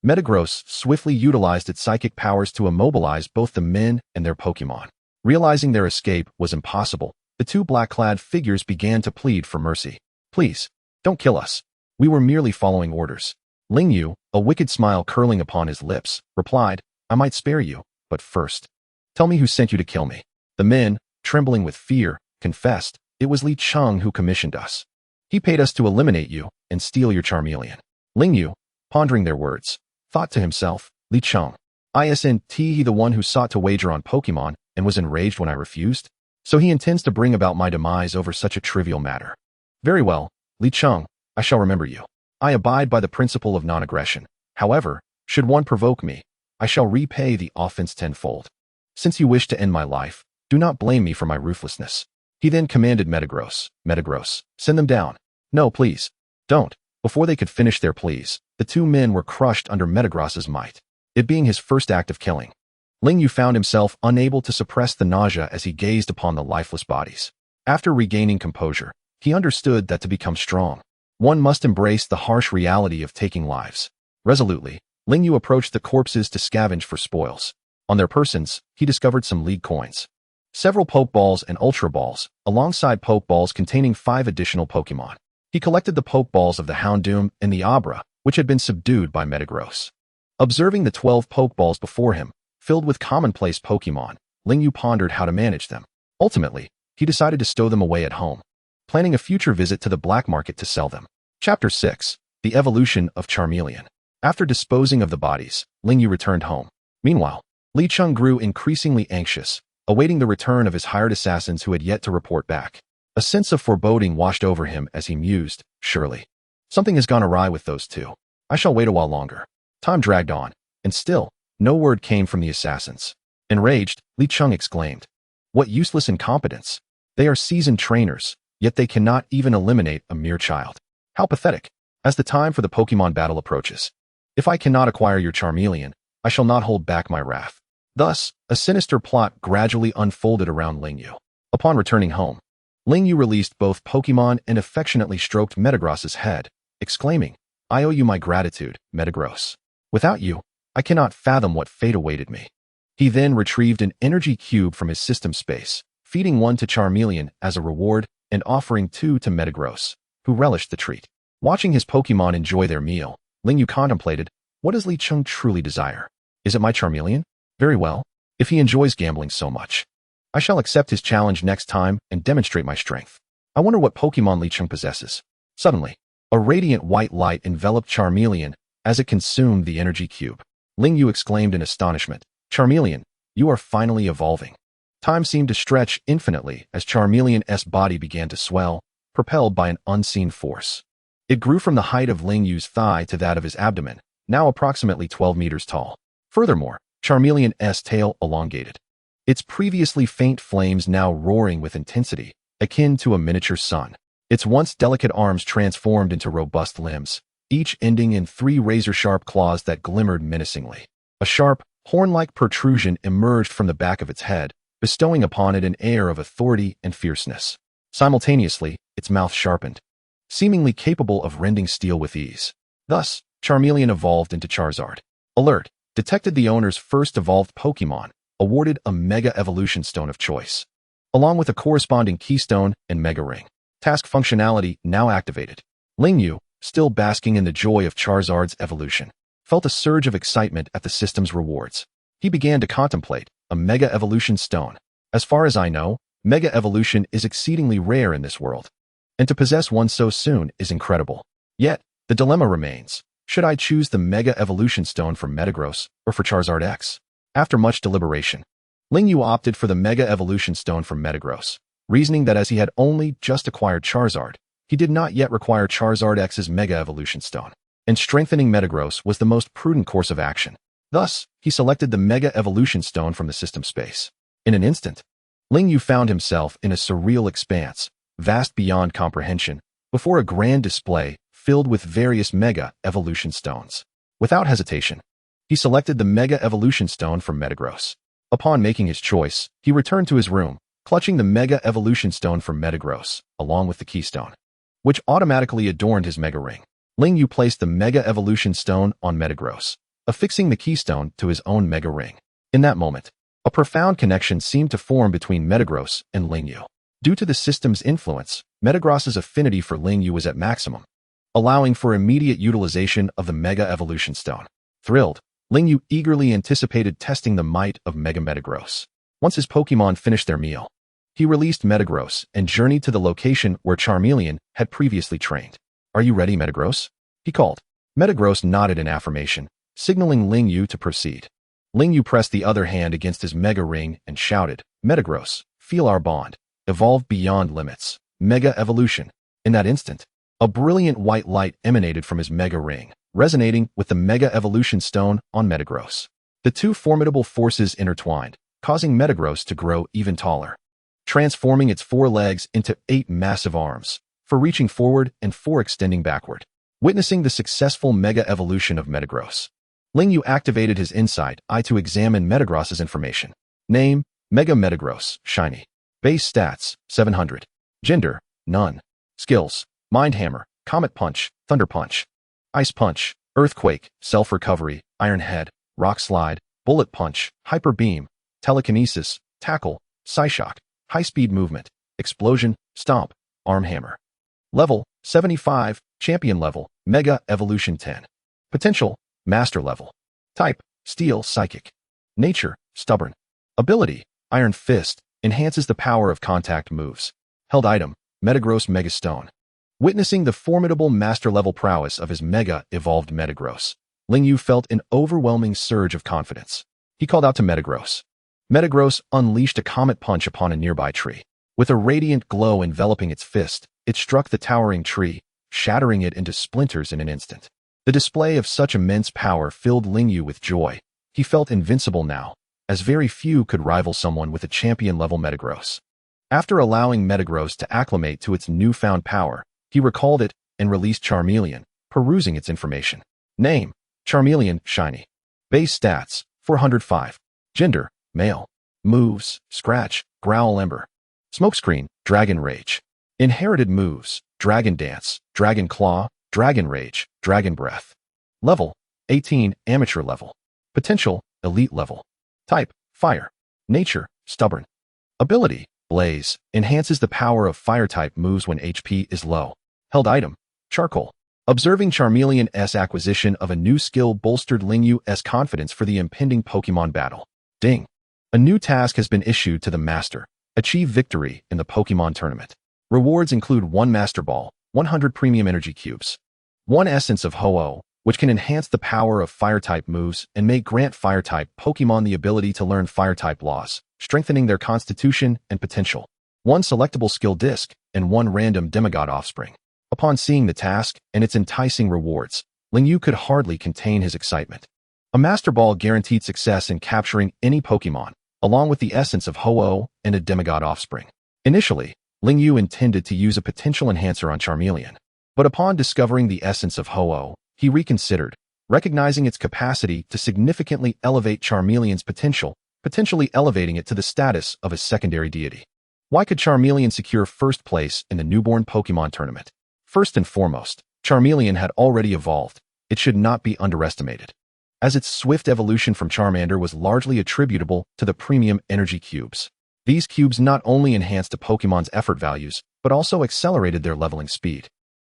Speaker 2: Metagross swiftly utilized its psychic powers to immobilize both the men and their Pokemon. Realizing their escape was impossible, the two black-clad figures began to plead for mercy. "Please, don't kill us. We were merely following orders." Lingyu, a wicked smile curling upon his lips, replied, "I might spare you, but first, tell me who sent you to kill me." The men, trembling with fear, confessed, It was Li Cheng who commissioned us. He paid us to eliminate you and steal your Charmeleon. Ling Yu, pondering their words, thought to himself, Li Cheng. Isn't he the one who sought to wager on Pokemon and was enraged when I refused? So he intends to bring about my demise over such a trivial matter. Very well, Li Cheng, I shall remember you. I abide by the principle of non-aggression. However, should one provoke me, I shall repay the offense tenfold. Since you wish to end my life, do not blame me for my ruthlessness. He then commanded Metagross, send them down. No, please. Don't. Before they could finish their pleas, the two men were crushed under Metagross's might. It being his first act of killing, Ling Yu found himself unable to suppress the nausea as he gazed upon the lifeless bodies. After regaining composure, he understood that to become strong, one must embrace the harsh reality of taking lives. Resolutely, Ling Yu approached the corpses to scavenge for spoils. On their persons, he discovered some league coins, several Pokeballs and Ultra Balls, alongside Pokeballs containing 5 additional Pokemon. He collected the Pokeballs of the Houndoom and the Abra, which had been subdued by Metagross. Observing the 12 Pokeballs before him, filled with commonplace Pokemon, Ling Yu pondered how to manage them. Ultimately, he decided to stow them away at home, planning a future visit to the black market to sell them. Chapter 6. The Evolution of Charmeleon. After disposing of the bodies, Ling Yu returned home. Meanwhile, Li Cheng grew increasingly anxious, awaiting the return of his hired assassins who had yet to report back. A sense of foreboding washed over him as he mused, surely something has gone awry with those two. I shall wait a while longer. Time dragged on, and still, no word came from the assassins. Enraged, Li Cheng exclaimed, "What useless incompetence! They are seasoned trainers, yet they cannot even eliminate a mere child. How pathetic! As the time for the Pokemon battle approaches, if I cannot acquire your Charmeleon, I shall not hold back my wrath." Thus, a sinister plot gradually unfolded around Ling Yu. Upon returning home, Ling Yu released both Pokemon and affectionately stroked Metagross's head, exclaiming, "I owe you my gratitude, Metagross. Without you, I cannot fathom what fate awaited me." He then retrieved an energy cube from his system space, feeding one to Charmeleon as a reward and offering 2 to Metagross, who relished the treat. Watching his Pokemon enjoy their meal, Ling Yu contemplated, what does Li Cheng truly desire? Is it my Charmeleon? Very well. If he enjoys gambling so much, I shall accept his challenge next time and demonstrate my strength. I wonder what Pokemon Li Cheng possesses. Suddenly, a radiant white light enveloped Charmeleon as it consumed the energy cube. Ling Yu exclaimed in astonishment, "Charmeleon, you are finally evolving." Time seemed to stretch infinitely as Charmeleon's body began to swell, propelled by an unseen force. It grew from the height of Ling Yu's thigh to that of his abdomen, now approximately 12 meters tall. Furthermore, Charmeleon's tail elongated, its previously faint flames now roaring with intensity, akin to a miniature sun. Its once delicate arms transformed into robust limbs, each ending in 3 razor-sharp claws that glimmered menacingly. A sharp, horn-like protrusion emerged from the back of its head, bestowing upon it an air of authority and fierceness. Simultaneously, its mouth sharpened, seemingly capable of rending steel with ease. Thus, Charmeleon evolved into Charizard. Alert! Detected the owner's first evolved Pokemon, awarded a Mega Evolution Stone of choice, along with a corresponding Keystone and Mega Ring. Task functionality now activated. Ling Yu, still basking in the joy of Charizard's evolution, felt a surge of excitement at the system's rewards. He began to contemplate a Mega Evolution Stone. As far as I know, Mega Evolution is exceedingly rare in this world, and to possess one so soon is incredible. Yet, the dilemma remains. Should I choose the Mega Evolution Stone for Metagross or for Charizard X? After much deliberation, Ling Yu opted for the Mega Evolution Stone for Metagross, reasoning that as he had only just acquired Charizard, he did not yet require Charizard X's Mega Evolution Stone, and strengthening Metagross was the most prudent course of action. Thus, he selected the Mega Evolution Stone from the system space. In an instant, Ling Yu found himself in a surreal expanse, vast beyond comprehension, before a grand display filled with various Mega Evolution Stones. Without hesitation, he selected the Mega Evolution Stone from Metagross. Upon making his choice, he returned to his room, clutching the Mega Evolution Stone from Metagross, along with the Keystone, which automatically adorned his Mega Ring. Ling Yu placed the Mega Evolution Stone on Metagross, affixing the Keystone to his own Mega Ring. In that moment, a profound connection seemed to form between Metagross and Ling Yu. Due to the system's influence, Metagross's affinity for Ling Yu was at maximum, allowing for immediate utilization of the Mega Evolution Stone. Thrilled, Ling Yu eagerly anticipated testing the might of Mega Metagross. Once his Pokemon finished their meal, He released Metagross and journeyed to the location where Charmeleon had previously trained. "Are you ready, Metagross?" he called. Metagross nodded in affirmation, signaling Ling Yu to proceed. Ling Yu pressed the other hand against his Mega Ring and shouted, "Metagross, feel our bond. Evolve beyond limits. Mega Evolution." In that instant, a brilliant white light emanated from his Mega Ring, resonating with the Mega Evolution Stone on Metagross. The two formidable forces intertwined, causing Metagross to grow even taller, transforming its 4 legs into 8 massive arms, 4 reaching forward and 4 extending backward. Witnessing the successful Mega Evolution of Metagross, Ling Yu activated his Insight Eye to examine Metagross's information. Name, Mega Metagross, Shiny. Base stats, 700. Gender, none. Skills, Mind Hammer, Comet Punch, Thunder Punch, Ice Punch, Earthquake, Self-Recovery, Iron Head, Rock Slide, Bullet Punch, Hyper Beam, Telekinesis, Tackle, Psyshock, High-Speed Movement, Explosion, Stomp, Arm Hammer. Level, 75, Champion Level, Mega Evolution 10. Potential, Master Level. Type, Steel Psychic. Nature, Stubborn. Ability, Iron Fist, enhances the power of contact moves. Held item, Metagross Mega Stone. Witnessing the formidable master-level prowess of his Mega-evolved Metagross, Ling Yu felt an overwhelming surge of confidence. He called out to Metagross. Metagross unleashed a Comet Punch upon a nearby tree. With a radiant glow enveloping its fist, it struck the towering tree, shattering it into splinters in an instant. The display of such immense power filled Ling Yu with joy. He felt invincible now, as very few could rival someone with a champion-level Metagross. After allowing Metagross to acclimate to its newfound power, he recalled it and released Charmeleon, perusing its information. Name, Charmeleon, Shiny. Base stats, 405. Gender, male. Moves, Scratch, Growl Ember. Smokescreen, Dragon Rage. Inherited moves, Dragon Dance, Dragon Claw, Dragon Rage, Dragon Breath. Level, 18, Amateur Level. Potential, Elite Level. Type, Fire. Nature, Stubborn. Ability, Blaze, enhances the power of Fire-type moves when HP is low. Held item, Charcoal. Observing Charmeleon's acquisition of a new skill bolstered Ling Yu's confidence for the impending Pokemon battle. Ding. A new task has been issued to the Master. Achieve victory in the Pokemon Tournament. Rewards include 1 Master Ball, 100 Premium Energy Cubes, 1 Essence of Ho-Oh, which can enhance the power of Fire-type moves and may grant Fire-type Pokemon the ability to learn Fire-type laws, strengthening their constitution and potential. 1 selectable skill disc, and 1 random demigod offspring. Upon seeing the task and its enticing rewards, Ling Yu could hardly contain his excitement. A Master Ball guaranteed success in capturing any Pokemon, along with the essence of Ho-Oh and a demigod offspring. Initially, Ling Yu intended to use a potential enhancer on Charmeleon, but upon discovering the essence of Ho-Oh, he reconsidered, recognizing its capacity to significantly elevate Charmeleon's potential, potentially elevating it to the status of a secondary deity. Why could Charmeleon secure first place in the newborn Pokemon tournament? First and foremost, Charmeleon had already evolved. It should not be underestimated, as its swift evolution from Charmander was largely attributable to the premium energy cubes. These cubes not only enhanced a Pokemon's effort values, but also accelerated their leveling speed.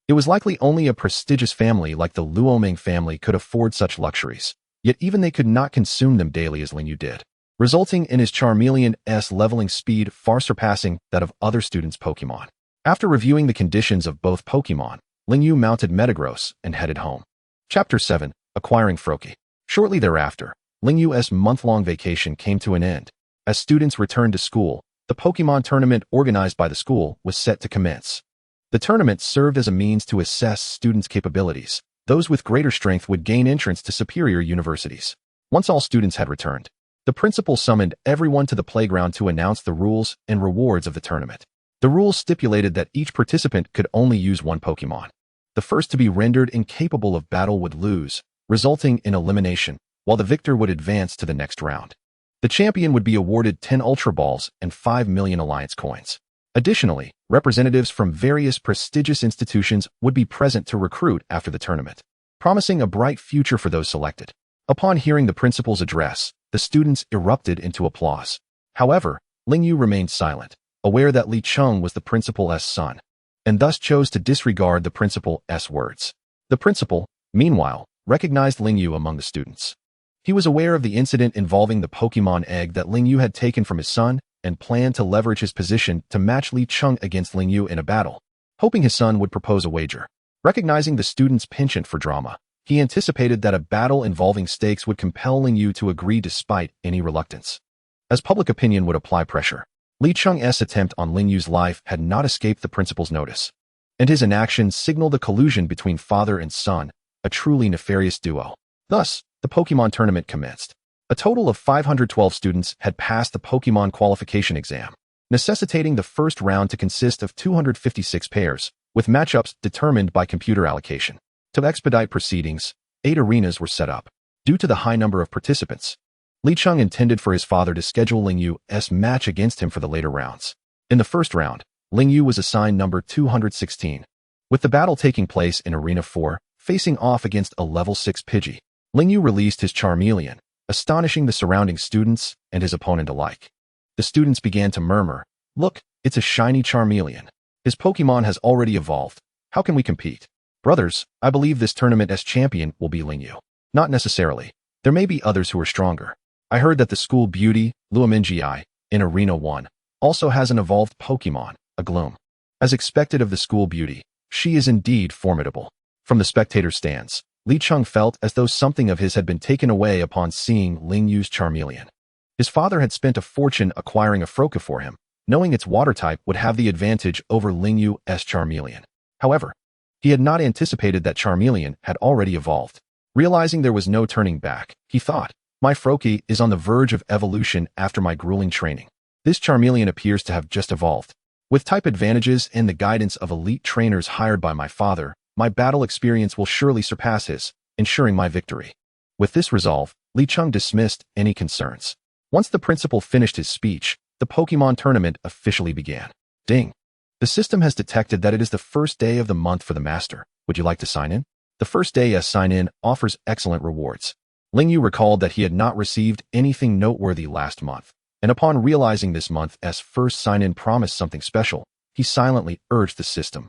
Speaker 2: It was likely only a prestigious family like the Luoming family could afford such luxuries, yet even they could not consume them daily as Ling Yu did, resulting in his Charmeleon's leveling speed far surpassing that of other students' Pokemon. After reviewing the conditions of both Pokemon, Ling Yu mounted Metagross and headed home. Chapter 7, Acquiring Froakie. Shortly thereafter, Ling Yu's month-long vacation came to an end. As students returned to school, the Pokemon tournament organized by the school was set to commence. The tournament served as a means to assess students' capabilities. Those with greater strength would gain entrance to superior universities. Once all students had returned, the principal summoned everyone to the playground to announce the rules and rewards of the tournament. The rules stipulated that each participant could only use 1 Pokemon. The first to be rendered incapable of battle would lose, resulting in elimination, while the victor would advance to the next round. The champion would be awarded 10 Ultra Balls and 5 million Alliance coins. Additionally, representatives from various prestigious institutions would be present to recruit after the tournament, promising a bright future for those selected. Upon hearing the principal's address, the students erupted into applause. However, Ling Yu remained silent, aware that Li Cheng was the principal's son, and thus chose to disregard the principal's words. The principal, meanwhile, recognized Ling Yu among the students. He was aware of the incident involving the Pokemon egg that Ling Yu had taken from his son and planned to leverage his position to match Li Cheng against Ling Yu in a battle, hoping his son would propose a wager. Recognizing the student's penchant for drama, he anticipated that a battle involving stakes would compel Ling Yu to agree despite any reluctance. As public opinion would apply pressure, Li Cheng's attempt on Ling Yu's life had not escaped the principal's notice, and his inactions signaled a collusion between father and son, a truly nefarious duo. Thus, the Pokémon tournament commenced. A total of 512 students had passed the Pokémon qualification exam, necessitating the first round to consist of 256 pairs, with matchups determined by computer allocation. To expedite proceedings, 8 arenas were set up. Due to the high number of participants, Li Cheng intended for his father to schedule Ling Yu's match against him for the later rounds. In the first round, Ling Yu was assigned number 216. With the battle taking place in Arena 4, facing off against a level 6 Pidgey, Ling Yu released his Charmeleon, astonishing the surrounding students and his opponent alike. The students began to murmur, "Look, it's a shiny Charmeleon. His Pokémon has already evolved. How can we compete?" "Brothers, I believe this tournament's champion will be Ling Yu." "Not necessarily. There may be others who are stronger. I heard that the school beauty, Luomingi, in Arena 1, also has an evolved Pokémon, a Gloom. As expected of the school beauty, she is indeed formidable." From the spectator stands, Li Cheng felt as though something of his had been taken away upon seeing Ling Yu's Charmeleon. His father had spent a fortune acquiring a Froakie for him, knowing its water type would have the advantage over Ling Yu's Charmeleon. However, he had not anticipated that Charmeleon had already evolved. Realizing there was no turning back, he thought, "My Froakie is on the verge of evolution after my grueling training. This Charmeleon appears to have just evolved. With type advantages and the guidance of elite trainers hired by my father, my battle experience will surely surpass his, ensuring my victory." With this resolve, Li Cheng dismissed any concerns. Once the principal finished his speech, the Pokémon tournament officially began. Ding! The system has detected that it is the first day of the month for the master. Would you like to sign in? The first day's sign-in offers excellent rewards. Ling Yu recalled that he had not received anything noteworthy last month, and upon realizing this month's first sign-in promised something special, he silently urged the system,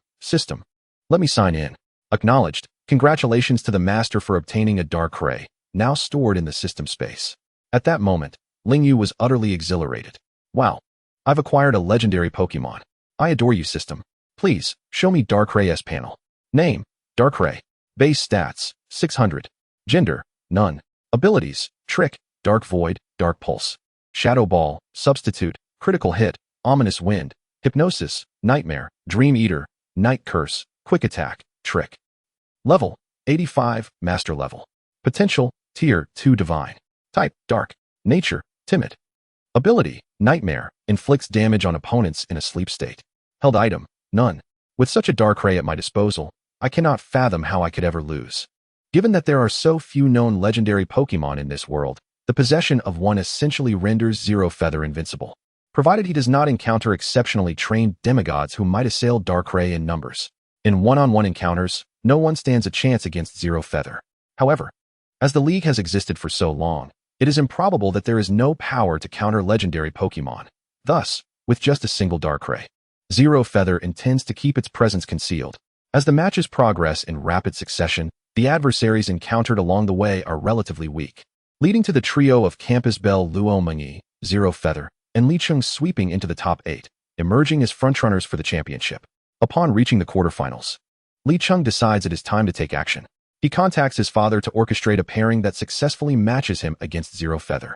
Speaker 2: "Let me sign in." Acknowledged. Congratulations to the master for obtaining a Darkrai, now stored in the system space. At that moment, Ling Yu was utterly exhilarated. "Wow! I've acquired a legendary Pokémon. I adore you, system. Please, show me Darkrai's panel. Name, Darkrai. Base stats, 600. Gender, none. Abilities, Trick, Dark Void, Dark Pulse. Shadow Ball, Substitute, Critical Hit, Ominous Wind, Hypnosis, Nightmare, Dream Eater, Night Curse, Quick Attack, Trick. Level, 85, Master Level. Potential, Tier 2 Divine. Type, Dark. Nature, Timid. Ability, Nightmare, inflicts damage on opponents in a sleep state. Held item, none. With such a Darkrai at my disposal, I cannot fathom how I could ever lose. Given that there are so few known legendary Pokémon in this world, the possession of one essentially renders Zero Feather invincible, provided he does not encounter exceptionally trained demigods who might assail Darkrai in numbers. In one-on-one encounters, no one stands a chance against Zero Feather. However, as the League has existed for so long, it is improbable that there is no power to counter legendary Pokémon. Thus, with just a single Darkrai, Zero Feather intends to keep its presence concealed. As the matches progress in rapid succession, the adversaries encountered along the way are relatively weak, leading to the trio of Campus Bell Luomingi, Zero Feather, and Li Cheng sweeping into the top 8, emerging as frontrunners for the championship. Upon reaching the quarterfinals, Li Cheng decides it is time to take action. He contacts his father to orchestrate a pairing that successfully matches him against Zero Feather.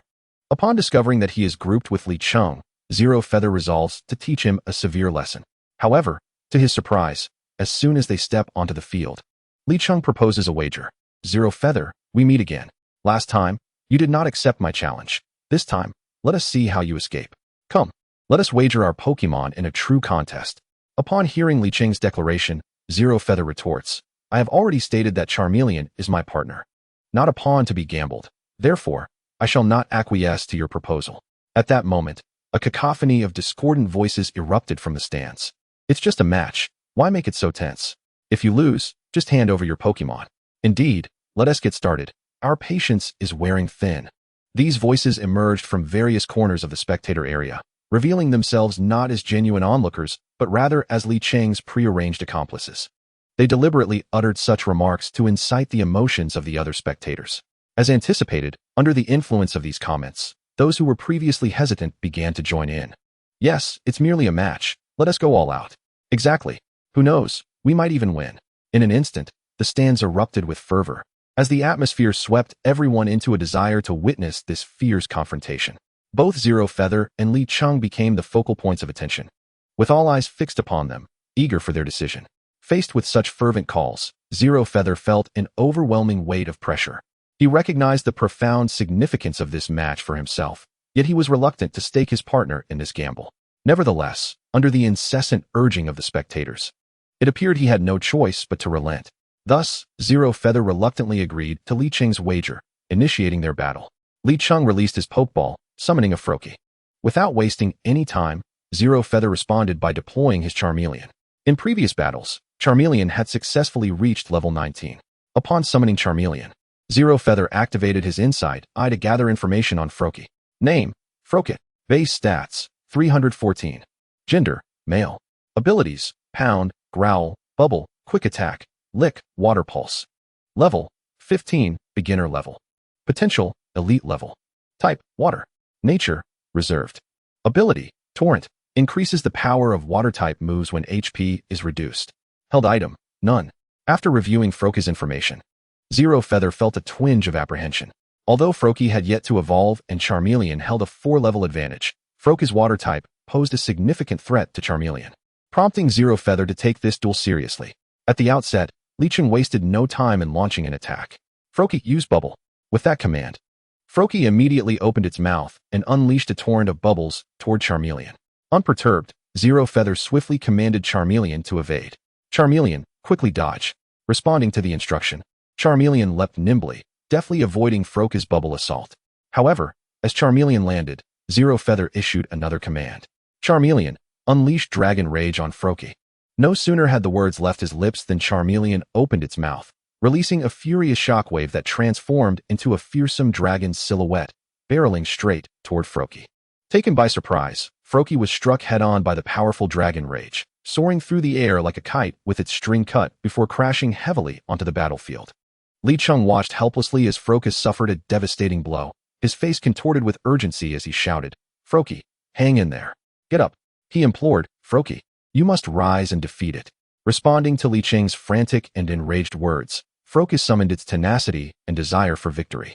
Speaker 2: Upon discovering that he is grouped with Li Cheng, Zero Feather resolves to teach him a severe lesson. However, to his surprise, as soon as they step onto the field, Li Cheng proposes a wager. "Zero Feather, we meet again. Last time, you did not accept my challenge. This time, let us see how you escape. Come, let us wager our Pokémon in a true contest." Upon hearing Li Cheng's declaration, Zero Feather retorts, "I have already stated that Charmeleon is my partner, not a pawn to be gambled. Therefore, I shall not acquiesce to your proposal." At that moment, a cacophony of discordant voices erupted from the stands. "It's just a match. Why make it so tense? If you lose, just hand over your Pokémon. Indeed, let us get started. Our patience is wearing thin." These voices emerged from various corners of the spectator area, revealing themselves not as genuine onlookers, but rather as Li Cheng's prearranged accomplices. They deliberately uttered such remarks to incite the emotions of the other spectators. As anticipated, under the influence of these comments, those who were previously hesitant began to join in. Yes, it's merely a match. Let us go all out. Exactly. Who knows? We might even win. In an instant, the stands erupted with fervor, as the atmosphere swept everyone into a desire to witness this fierce confrontation. Both Zero Feather and Li Cheng became the focal points of attention, with all eyes fixed upon them, eager for their decision. Faced with such fervent calls, Zero Feather felt an overwhelming weight of pressure. He recognized the profound significance of this match for himself, yet he was reluctant to stake his partner in this gamble. Nevertheless, under the incessant urging of the spectators, it appeared he had no choice but to relent. Thus, Zero Feather reluctantly agreed to Li Cheng's wager, initiating their battle. Li Cheng released his Pokeball, summoning a Froakie. Without wasting any time, Zero Feather responded by deploying his Charmeleon. In previous battles, Charmeleon had successfully reached level 19. Upon summoning Charmeleon, Zero Feather activated his Insight Eye to gather information on Froakie. Name: Froakie. Base stats: 314. Gender: male. Abilities: Pound, Growl, Bubble, Quick Attack, Lick, Water Pulse. Level: 15, beginner level. Potential: elite level. Type: water. Nature: reserved. Ability: Torrent. Increases the power of water-type moves when HP is reduced. Held item: none. After reviewing Froakie's information, Zero Feather felt a twinge of apprehension. Although Froakie had yet to evolve and Charmeleon held a 4-level advantage, Froakie's water type posed a significant threat to Charmeleon, prompting Zero Feather to take this duel seriously. At the outset, Li Cheng wasted no time in launching an attack. Froakie, use Bubble. With that command, Froakie immediately opened its mouth and unleashed a torrent of bubbles toward Charmeleon. Unperturbed, Zero Feather swiftly commanded Charmeleon to evade. Charmeleon, quickly dodge. Responding to the instruction, Charmeleon leapt nimbly, deftly avoiding Froakie's bubble assault. However, as Charmeleon landed, Zero Feather issued another command. Charmeleon, unleash Dragon Rage on Froakie. No sooner had the words left his lips than Charmeleon opened its mouth, releasing a furious shockwave that transformed into a fearsome dragon silhouette, barreling straight toward Froakie. Taken by surprise, Froakie was struck head-on by the powerful Dragon Rage, soaring through the air like a kite with its string cut before crashing heavily onto the battlefield. Li Cheng watched helplessly as Froakie suffered a devastating blow, his face contorted with urgency as he shouted, "Froakie, hang in there. Get up," he implored. "Froakie, you must rise and defeat it." Responding to Li Cheng's frantic and enraged words, Froakie summoned its tenacity and desire for victory,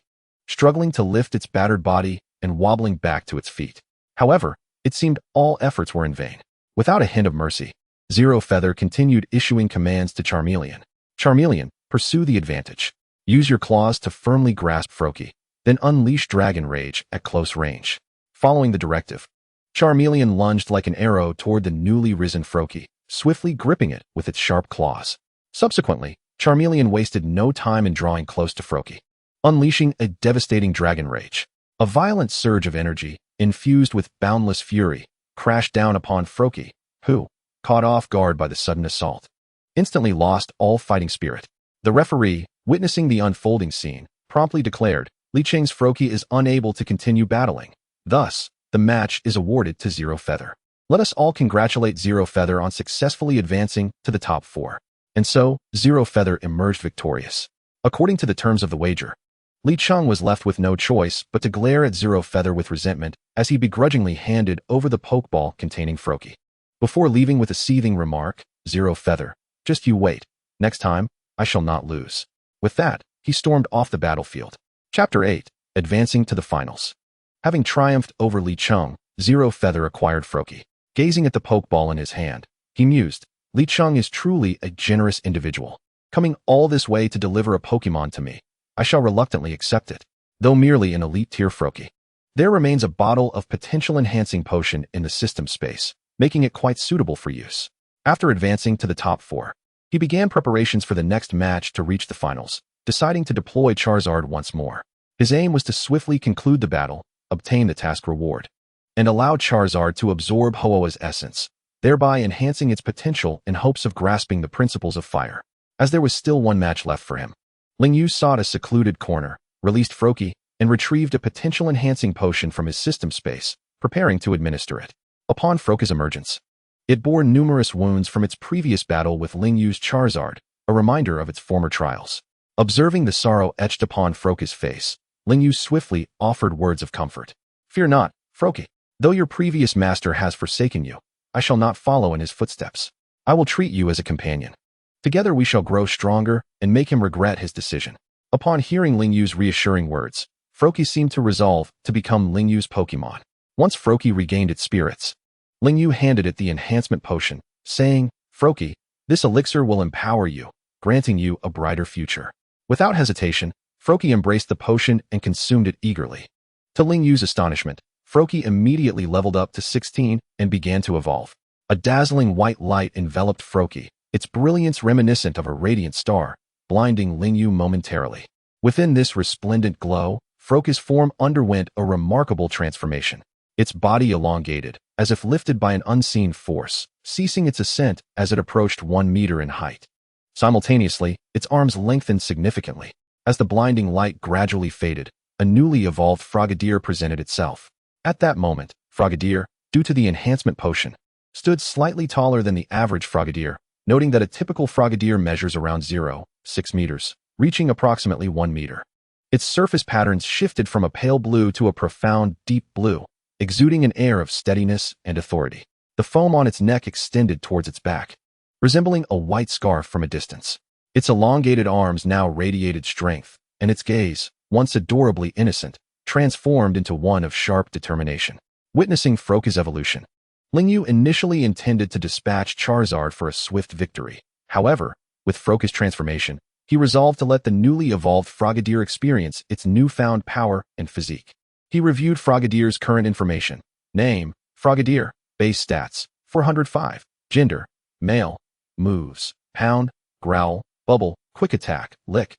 Speaker 2: struggling to lift its battered body and wobbling back to its feet. However, it seemed all efforts were in vain. Without a hint of mercy, Zero Feather continued issuing commands to Charmeleon. Charmeleon, pursue the advantage. Use your claws to firmly grasp Froakie, then unleash Dragon Rage at close range. Following the directive, Charmeleon lunged like an arrow toward the newly risen Froakie, swiftly gripping it with its sharp claws. Subsequently, Charmeleon wasted no time in drawing close to Froakie, unleashing a devastating Dragon Rage. A violent surge of energy, infused with boundless fury, crashed down upon Froakie, who, caught off guard by the sudden assault, instantly lost all fighting spirit. The referee, witnessing the unfolding scene, promptly declared, Li Cheng's Froakie is unable to continue battling. Thus, the match is awarded to Zero Feather. Let us all congratulate Zero Feather on successfully advancing to the top 4. And so, Zero Feather emerged victorious. According to the terms of the wager, Li Cheng was left with no choice but to glare at Zero Feather with resentment as he begrudgingly handed over the Pokeball containing Froakie. Before leaving with a seething remark, Zero Feather, just you wait. Next time, I shall not lose. With that, he stormed off the battlefield. Chapter 8, Advancing to the Finals. Having triumphed over Li Cheng, Zero Feather acquired Froakie. Gazing at the Pokeball in his hand, he mused, Li Cheng is truly a generous individual. Coming all this way to deliver a Pokemon to me, I shall reluctantly accept it, though merely an elite-tier Froakie. There remains a bottle of potential-enhancing potion in the system space, making it quite suitable for use. After advancing to the top 4, he began preparations for the next match to reach the finals, deciding to deploy Charizard once more. His aim was to swiftly conclude the battle, obtain the task reward, and allow Charizard to absorb Ho-Oh's essence, thereby enhancing its potential in hopes of grasping the principles of fire. As there was still one match left for him, Ling Yu sought a secluded corner, released Froakie, and retrieved a potential-enhancing potion from his system space, preparing to administer it. Upon Froakie's emergence, it bore numerous wounds from its previous battle with Ling Yu's Charizard, a reminder of its former trials. Observing the sorrow etched upon Froakie's face, Ling Yu swiftly offered words of comfort. Fear not, Froakie. Though your previous master has forsaken you, I shall not follow in his footsteps. I will treat you as a companion. Together we shall grow stronger and make him regret his decision." Upon hearing Lingyu's reassuring words, Froakie seemed to resolve to become Lingyu's Pokemon. Once Froakie regained its spirits, Lingyu handed it the enhancement potion, saying, "Froakie, this elixir will empower you, granting you a brighter future." Without hesitation, Froakie embraced the potion and consumed it eagerly. To Lingyu's astonishment, Froakie immediately leveled up to 16 and began to evolve. A dazzling white light enveloped Froakie, its brilliance reminiscent of a radiant star, blinding Lingyu momentarily. Within this resplendent glow, Froakie's form underwent a remarkable transformation. Its body elongated, as if lifted by an unseen force, ceasing its ascent as it approached 1 meter in height. Simultaneously, its arms lengthened significantly. As the blinding light gradually faded, a newly evolved Frogadier presented itself. At that moment, Frogadier, due to the enhancement potion, stood slightly taller than the average Frogadier, noting that a typical Frogadier measures around 0.6 meters, reaching approximately 1 meter. Its surface patterns shifted from a pale blue to a profound, deep blue, exuding an air of steadiness and authority. The foam on its neck extended towards its back, resembling a white scarf from a distance. Its elongated arms now radiated strength, and its gaze, once adorably innocent, transformed into one of sharp determination. Witnessing Froakie's evolution, Lingyu initially intended to dispatch Charizard for a swift victory. However, with Froakie's transformation, he resolved to let the newly evolved Frogadier experience its newfound power and physique. He reviewed Frogadier's current information. Name, Frogadier. Base stats, 405. Gender, male. Moves, pound, growl, bubble, quick attack, lick.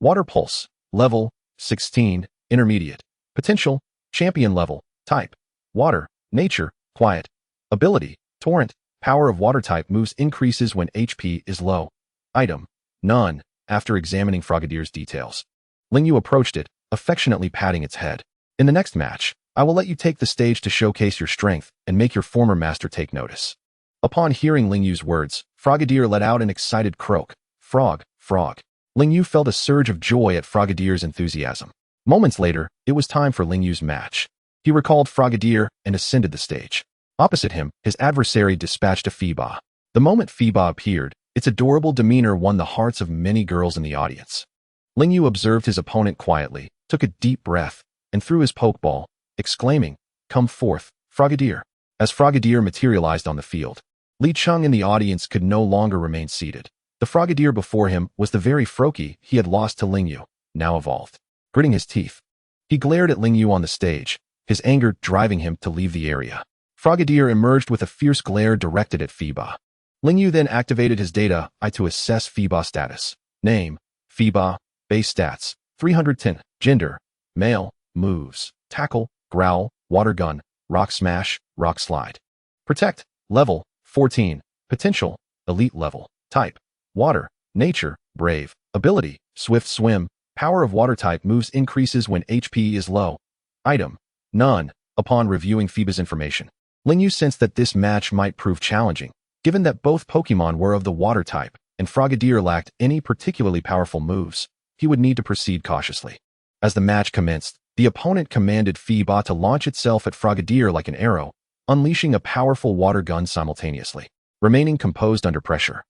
Speaker 2: Water pulse, level, 16, intermediate. Potential, champion level. Type, water. Nature, quiet. Ability, torrent. Power of water type moves increases when HP is low. Item, none. After examining Frogadier's details, Lingyu approached it, affectionately patting its head. "In the next match, I will let you take the stage to showcase your strength and make your former master take notice." Upon hearing Lingyu's words, Frogadier let out an excited croak. "Frog, frog." Lingyu felt a surge of joy at Frogadier's enthusiasm. Moments later, it was time for Lingyu's match. He recalled Frogadier and ascended the stage. Opposite him, his adversary dispatched a Feebas. The moment Feebas appeared, its adorable demeanor won the hearts of many girls in the audience. Lingyu observed his opponent quietly, took a deep breath, and threw his Pokeball, exclaiming, "Come forth, Frogadier." As Frogadier materialized on the field, Li Chung in the audience could no longer remain seated. The Frogadier before him was the very Froakie he had lost to Lingyu, now evolved. Gritting his teeth, he glared at Lingyu on the stage, his anger driving him to leave the area. Frogadier emerged with a fierce glare directed at Feebas. Lingyu then activated his data eye to assess Feebas status. Name, Feebas. Base stats, 310. Gender, male. Moves, tackle, growl, water gun, rock smash, rock slide. Protect, level, 14. Potential, elite level. Type, water. Nature, brave. Ability, swift swim. Power of water type moves increases when HP is low. Item, none. Upon reviewing Feebas' information, Lingyu sensed that this match might prove challenging, given that both Pokemon were of the water type, and Frogadier lacked any particularly powerful moves. He would need to proceed cautiously. As the match commenced, the opponent commanded Feebas to launch itself at Frogadier like an arrow, unleashing a powerful water gun simultaneously. Remaining composed under pressure,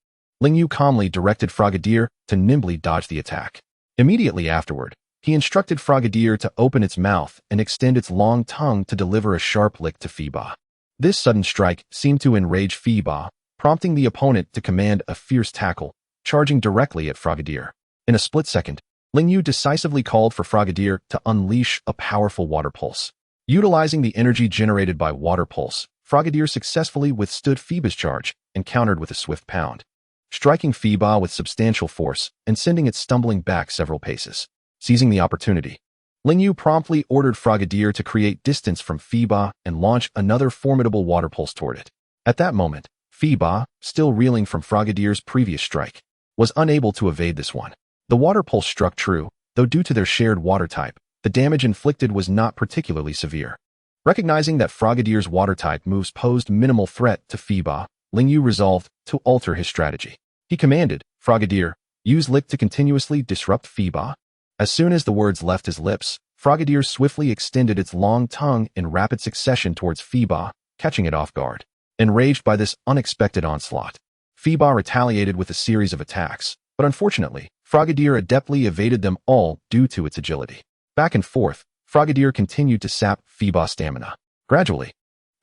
Speaker 2: Lingyu calmly directed Frogadier to nimbly dodge the attack. Immediately afterward, he instructed Frogadier to open its mouth and extend its long tongue to deliver a sharp lick to Feebas. This sudden strike seemed to enrage Feebas, prompting the opponent to command a fierce tackle, charging directly at Frogadier. In a split second, Lingyu decisively called for Frogadier to unleash a powerful water pulse. Utilizing the energy generated by water pulse, Frogadier successfully withstood Feebas' charge and countered with a swift pound, striking Feebas with substantial force and sending it stumbling back several paces. Seizing the opportunity, Lingyu promptly ordered Frogadier to create distance from Feebas and launch another formidable water pulse toward it. At that moment, Feebas, still reeling from Frogadier's previous strike, was unable to evade this one. The water pulse struck true, though due to their shared water type, the damage inflicted was not particularly severe. Recognizing that Frogadier's water type moves posed minimal threat to Feebas, Lingyu resolved to alter his strategy. He commanded, "Frogadier, use Lick to continuously disrupt Feebas." As soon as the words left his lips, Frogadier swiftly extended its long tongue in rapid succession towards Feebas, catching it off guard. Enraged by this unexpected onslaught, Feebas retaliated with a series of attacks, but unfortunately, Frogadier adeptly evaded them all due to its agility. Back and forth, Frogadier continued to sap Feebas' stamina. Gradually,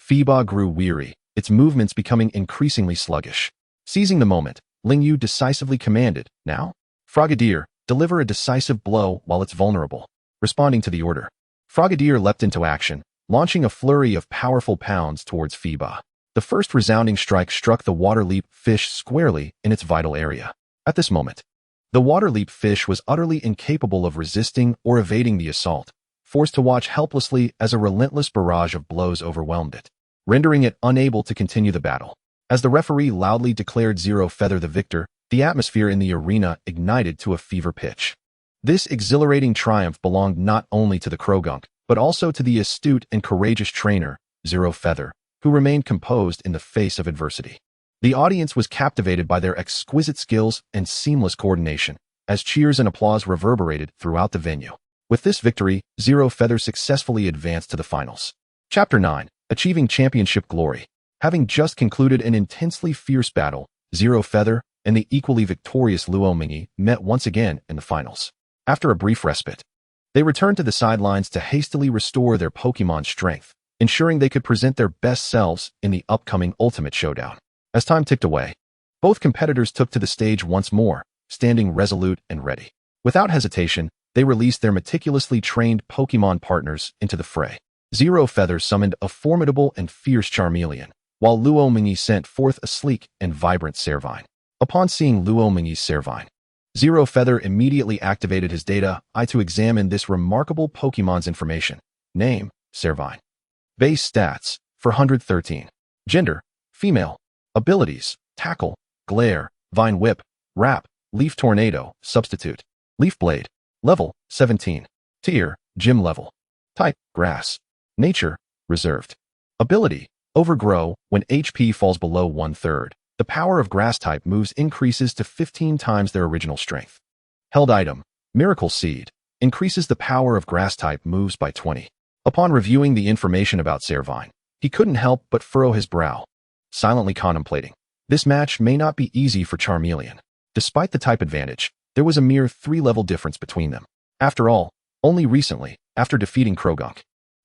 Speaker 2: Feebas grew weary, its movements becoming increasingly sluggish. Seizing the moment, Lingyu decisively commanded, "Now, Frogadier, deliver a decisive blow while it's vulnerable." Responding to the order, Frogadier leapt into action, launching a flurry of powerful pounds towards Feebas. The first resounding strike struck the water-leap fish squarely in its vital area. At this moment, the water-leap fish was utterly incapable of resisting or evading the assault, forced to watch helplessly as a relentless barrage of blows overwhelmed it, rendering it unable to continue the battle. As the referee loudly declared Zero Feather the victor, the atmosphere in the arena ignited to a fever pitch. This exhilarating triumph belonged not only to the Croagunk, but also to the astute and courageous trainer, Zero Feather, who remained composed in the face of adversity. The audience was captivated by their exquisite skills and seamless coordination, as cheers and applause reverberated throughout the venue. With this victory, Zero Feather successfully advanced to the finals. Chapter 9. Achieving Championship Glory. Having just concluded an intensely fierce battle, Zero Feather and the equally victorious Luo Mingy met once again in the finals. After a brief respite, they returned to the sidelines to hastily restore their Pokémon strength, ensuring they could present their best selves in the upcoming Ultimate Showdown. As time ticked away, both competitors took to the stage once more, standing resolute and ready. Without hesitation, they released their meticulously trained Pokémon partners into the fray. Zero Feather summoned a formidable and fierce Charmeleon, while Luo Mingy sent forth a sleek and vibrant Servine. Upon seeing Luo Mingy's Servine, Zero Feather immediately activated his data eye to examine this remarkable Pokémon's information. Name, Servine. Base stats, 413. Gender, female. Abilities, Tackle, Glare, Vine Whip, Wrap, Leaf Tornado, Substitute. Leaf Blade. Level, 17. Tier, Gym level. Type, Grass. Nature, Reserved. Ability, Overgrow. When HP falls below 1/3, the power of Grass type moves increases to 15 times their original strength. Held item, Miracle Seed, increases the power of Grass type moves by 20. Upon reviewing the information about Servine, he couldn't help but furrow his brow, silently contemplating. This match may not be easy for Charmeleon. Despite the type advantage, there was a mere 3-level difference between them. After all, only recently, after defeating Croagunk,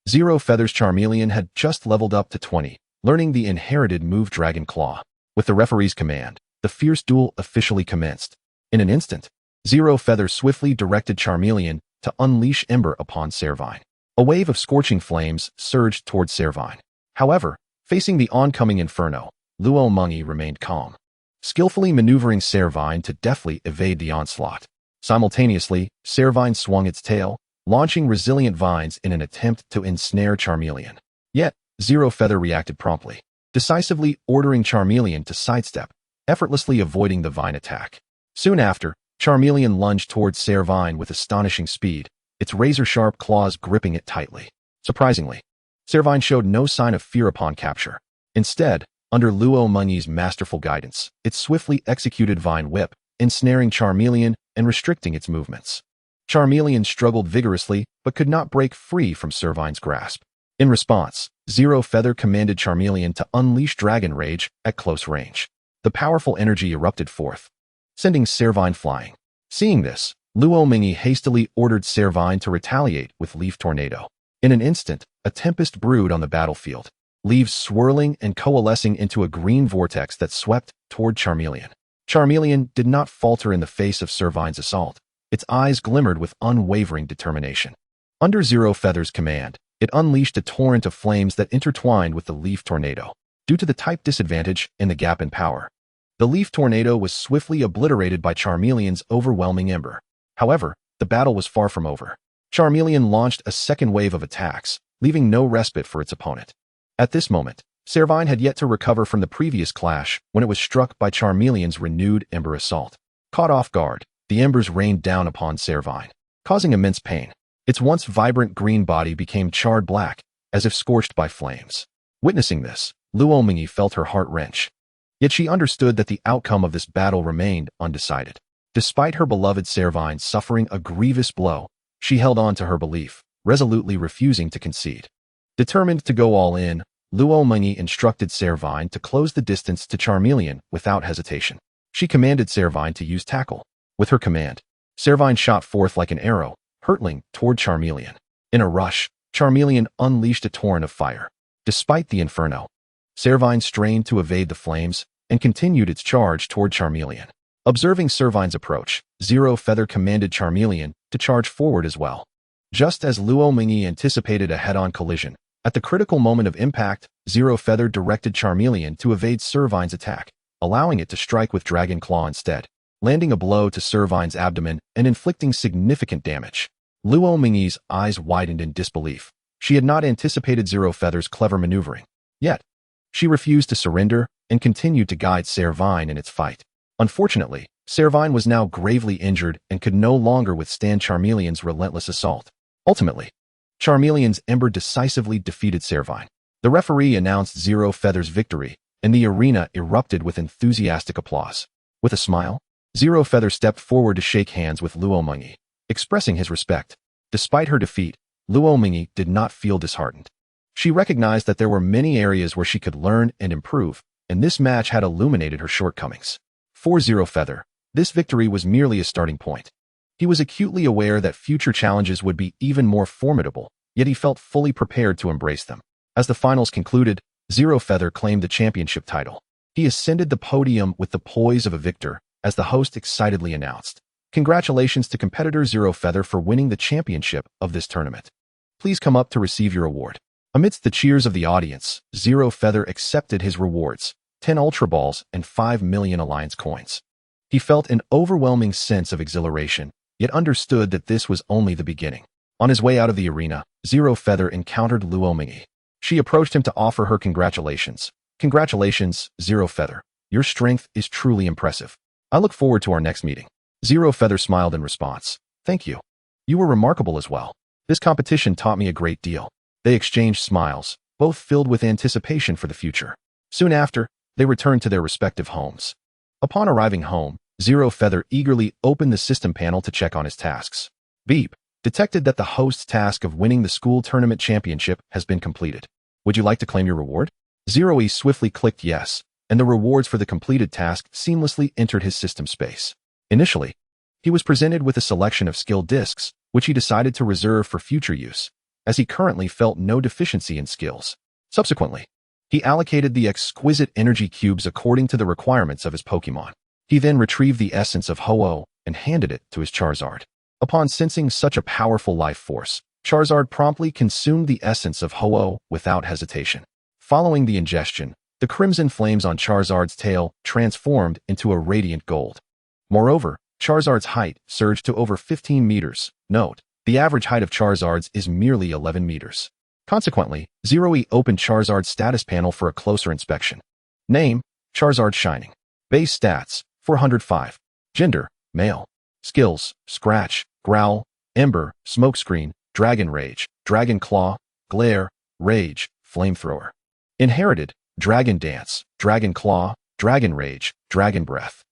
Speaker 2: Zero Feather's Charmeleon had just leveled up to 20, learning the inherited move Dragon Claw. With the referee's command, the fierce duel officially commenced. In an instant, Zero Feather swiftly directed Charmeleon to unleash Ember upon Servine. A wave of scorching flames surged towards Servine. However, facing the oncoming inferno, Luo Mingy remained calm, skillfully maneuvering Servine to deftly evade the onslaught. Simultaneously, Servine swung its tail, launching resilient vines in an attempt to ensnare Charmeleon. Yet, Zero Feather reacted promptly, decisively ordering Charmeleon to sidestep, effortlessly avoiding the vine attack. Soon after, Charmeleon lunged towards Servine with astonishing speed, its razor-sharp claws gripping it tightly. Surprisingly, Servine showed no sign of fear upon capture. Instead, under Luo Mingy's masterful guidance, it swiftly executed Vine Whip, ensnaring Charmeleon and restricting its movements. Charmeleon struggled vigorously but could not break free from Servine's grasp. In response, Zero Feather commanded Charmeleon to unleash Dragon Rage at close range. The powerful energy erupted forth, sending Servine flying. Seeing this, Luo Mingy hastily ordered Servine to retaliate with Leaf Tornado. In an instant, a tempest brewed on the battlefield, leaves swirling and coalescing into a green vortex that swept toward Charmeleon. Charmeleon did not falter in the face of Servine's assault. Its eyes glimmered with unwavering determination. Under Zero Feather's command, it unleashed a torrent of flames that intertwined with the Leaf Tornado. Due to the type disadvantage and the gap in power, the Leaf Tornado was swiftly obliterated by Charmeleon's overwhelming Ember. However, the battle was far from over. Charmeleon launched a second wave of attacks, leaving no respite for its opponent. At this moment, Servine had yet to recover from the previous clash when it was struck by Charmeleon's renewed Ember assault. Caught off guard, the embers rained down upon Servine, causing immense pain. Its once vibrant green body became charred black, as if scorched by flames. Witnessing this, Luo Mingy felt her heart wrench. Yet she understood that the outcome of this battle remained undecided. Despite her beloved Servine suffering a grievous blow, she held on to her belief. resolutely refusing to concede. Determined to go all in, Luo Mengi instructed Servine to close the distance to Charmeleon without hesitation. She commanded Servine to use Tackle. With her command, Servine shot forth like an arrow, hurtling toward Charmeleon. In a rush, Charmeleon unleashed a torrent of fire. Despite the inferno, Servine strained to evade the flames and continued its charge toward Charmeleon. Observing Servine's approach, Zero Feather commanded Charmeleon to charge forward as well. Just as Luo Mengi anticipated a head-on collision, at the critical moment of impact, Zero Feather directed Charmeleon to evade Servine's attack, allowing it to strike with Dragon Claw instead, landing a blow to Servine's abdomen and inflicting significant damage. Luo Mengi's eyes widened in disbelief. She had not anticipated Zero Feather's clever maneuvering. Yet, she refused to surrender and continued to guide Servine in its fight. Unfortunately, Servine was now gravely injured and could no longer withstand Charmeleon's relentless assault. Ultimately, Charmeleon's Ember decisively defeated Servine. The referee announced Zero Feather's victory, and the arena erupted with enthusiastic applause. With a smile, Zero Feather stepped forward to shake hands with Luo Mengi, expressing his respect. Despite her defeat, Luo Mengi did not feel disheartened. She recognized that there were many areas where she could learn and improve, and this match had illuminated her shortcomings. For Zero Feather, this victory was merely a starting point. He was acutely aware that future challenges would be even more formidable, yet he felt fully prepared to embrace them. As the finals concluded, Zero Feather claimed the championship title. He ascended the podium with the poise of a victor, as the host excitedly announced, "Congratulations to competitor Zero Feather for winning the championship of this tournament. Please come up to receive your award." Amidst the cheers of the audience, Zero Feather accepted his rewards, 10 Ultra Balls and 5 million Alliance coins. He felt an overwhelming sense of exhilaration, yet understood that this was only the beginning. On his way out of the arena, Zero Feather encountered Luo Mengi. She approached him to offer her congratulations. "Congratulations, Zero Feather. Your strength is truly impressive. I look forward to our next meeting." Zero Feather smiled in response. "Thank you. You were remarkable as well. This competition taught me a great deal." They exchanged smiles, both filled with anticipation for the future. Soon after, they returned to their respective homes. Upon arriving home, Zero Feather eagerly opened the system panel to check on his tasks. Beep detected that the host's task of winning the school tournament championship has been completed. "Would you like to claim your reward?" Zeroyu swiftly clicked yes, and the rewards for the completed task seamlessly entered his system space. Initially, he was presented with a selection of skill discs, which he decided to reserve for future use, as he currently felt no deficiency in skills. Subsequently, he allocated the exquisite energy cubes according to the requirements of his Pokémon. He then retrieved the essence of Ho-Oh and handed it to his Charizard. Upon sensing such a powerful life force, Charizard promptly consumed the essence of Ho-Oh without hesitation. Following the ingestion, the crimson flames on Charizard's tail transformed into a radiant gold. Moreover, Charizard's height surged to over 15 meters. Note, the average height of Charizard's is merely 11 meters. Consequently, Zeroyu opened Charizard's status panel for a closer inspection. Name, Charizard Shining. Base stats, 405. Gender, male. Skills, Scratch, Growl, Ember, Smokescreen, Dragon Rage, Dragon Claw, Glare, Rage, Flamethrower. Inherited, Dragon Dance, Dragon Claw, Dragon Rage, Dragon Breath.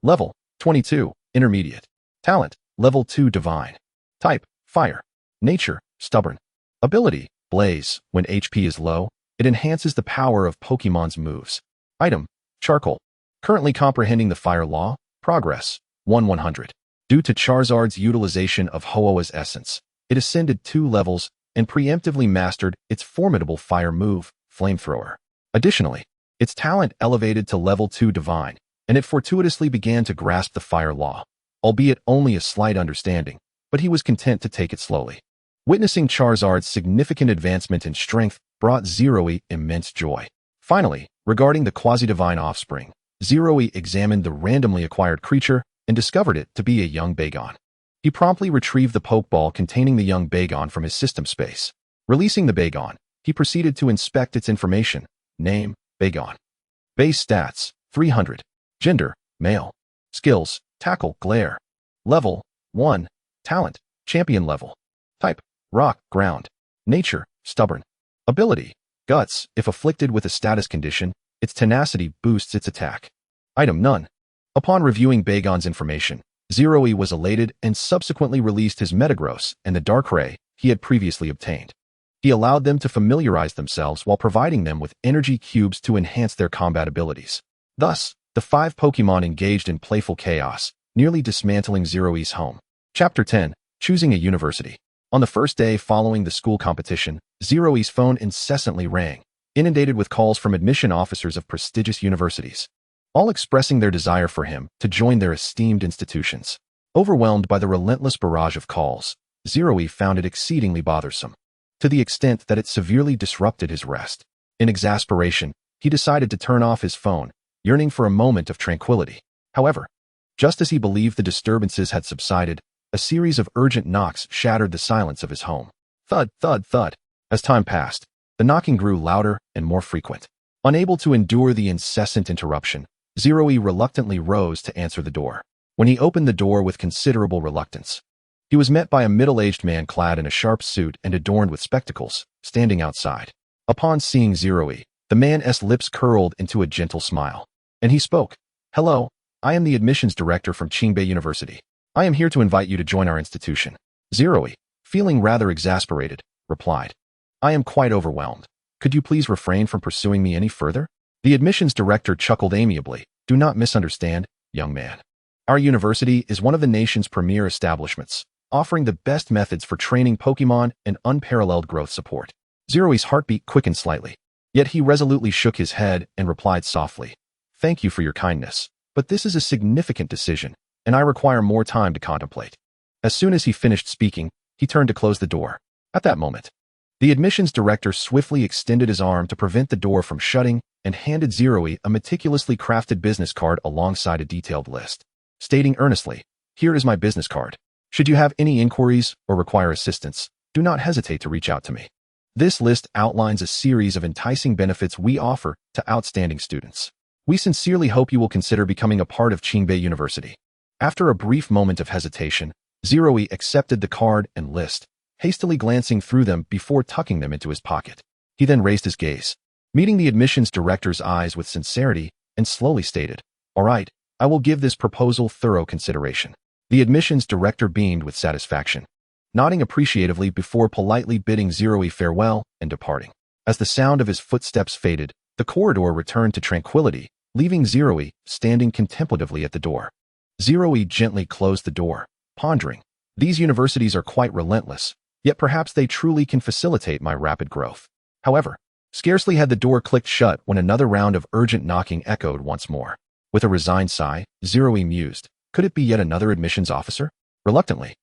Speaker 2: Level, 22, Intermediate. Talent, Level 2 Divine. Type, Fire. Nature, Stubborn. Ability, Blaze. When HP is low, it enhances the power of Pokémon's moves. Item, Charcoal. Currently comprehending the Fire Law. Progress, 1/100. Due to Charizard's utilization of Ho-Oh's essence, it ascended 2 levels and preemptively mastered its formidable fire move, Flamethrower. Additionally, its talent elevated to Level 2 Divine, and it fortuitously began to grasp the Fire Law, albeit only a slight understanding, but he was content to take it slowly. Witnessing Charizard's significant advancement in strength brought Zeroyu immense joy. Finally, regarding the quasi-divine offspring, Zeroyu examined the randomly acquired creature and discovered it to be a young Bagon. He promptly retrieved the Pokeball containing the young Bagon from his system space. Releasing the Bagon, he proceeded to inspect its information. Name, Bagon. Base stats, 300. Gender, male. Skills, Tackle, Glare. Level, 1. Talent, Champion level. Type, Rock, Ground. Nature, Stubborn. Ability, Guts. If afflicted with a status condition, its tenacity boosts its attack. Item, None. Upon reviewing Bagon's information, Zeroyu was elated and subsequently released his Metagross and the Darkrai. he had previously obtained. He allowed them to familiarize themselves while providing them with energy cubes to enhance their combat abilities. Thus, the 5 Pokémon engaged in playful chaos, nearly dismantling Zeroyu's home. Chapter 10. Choosing a University. On the first day following the school competition, Zeroyu's phone incessantly rang, inundated with calls from admission officers of prestigious universities, all expressing their desire for him to join their esteemed institutions. Overwhelmed by the relentless barrage of calls, Zeroyu found it exceedingly bothersome, to the extent that it severely disrupted his rest. In exasperation, he decided to turn off his phone, yearning for a moment of tranquility. However, just as he believed the disturbances had subsided, a series of urgent knocks shattered the silence of his home. Thud, thud, thud. As time passed, the knocking grew louder and more frequent. Unable to endure the incessant interruption, Zeroyu reluctantly rose to answer the door. When he opened the door with considerable reluctance, he was met by a middle-aged man clad in a sharp suit and adorned with spectacles, standing outside. Upon seeing Zeroyu, the man's lips curled into a gentle smile, and he spoke. "Hello, I am the admissions director from Qingbei University. I am here to invite you to join our institution." Zeroyu, feeling rather exasperated, replied, "I am quite overwhelmed. Could you please refrain from pursuing me any further?" The admissions director chuckled amiably. "Do not misunderstand, young man. Our university is one of the nation's premier establishments, offering the best methods for training Pokémon and unparalleled growth support." Zeroyu's heartbeat quickened slightly, yet he resolutely shook his head and replied softly, "Thank you for your kindness, but this is a significant decision, and I require more time to contemplate." As soon as he finished speaking, he turned to close the door. At that moment, the admissions director swiftly extended his arm to prevent the door from shutting and handed Zeroyu a meticulously crafted business card alongside a detailed list, stating earnestly, "Here is my business card. Should you have any inquiries or require assistance, do not hesitate to reach out to me." This list outlines a series of enticing benefits we offer to outstanding students. We sincerely hope you will consider becoming a part of Qingbei University. After a brief moment of hesitation, Zeroyu accepted the card and list, hastily glancing through them before tucking them into his pocket. He then raised his gaze, meeting the admissions director's eyes with sincerity, and slowly stated, "All right, I will give this proposal thorough consideration." The admissions director beamed with satisfaction, nodding appreciatively before politely bidding Zeroyu farewell and departing. As the sound of his footsteps faded, the corridor returned to tranquility, leaving Zeroyu standing contemplatively at the door. Zeroyu gently closed the door, pondering, "These universities are quite relentless, yet perhaps they truly can facilitate my rapid growth." However, scarcely had the door clicked shut when another round of urgent knocking echoed once more. With a resigned sigh, Zeroyu mused, could it be yet another admissions officer? Reluctantly,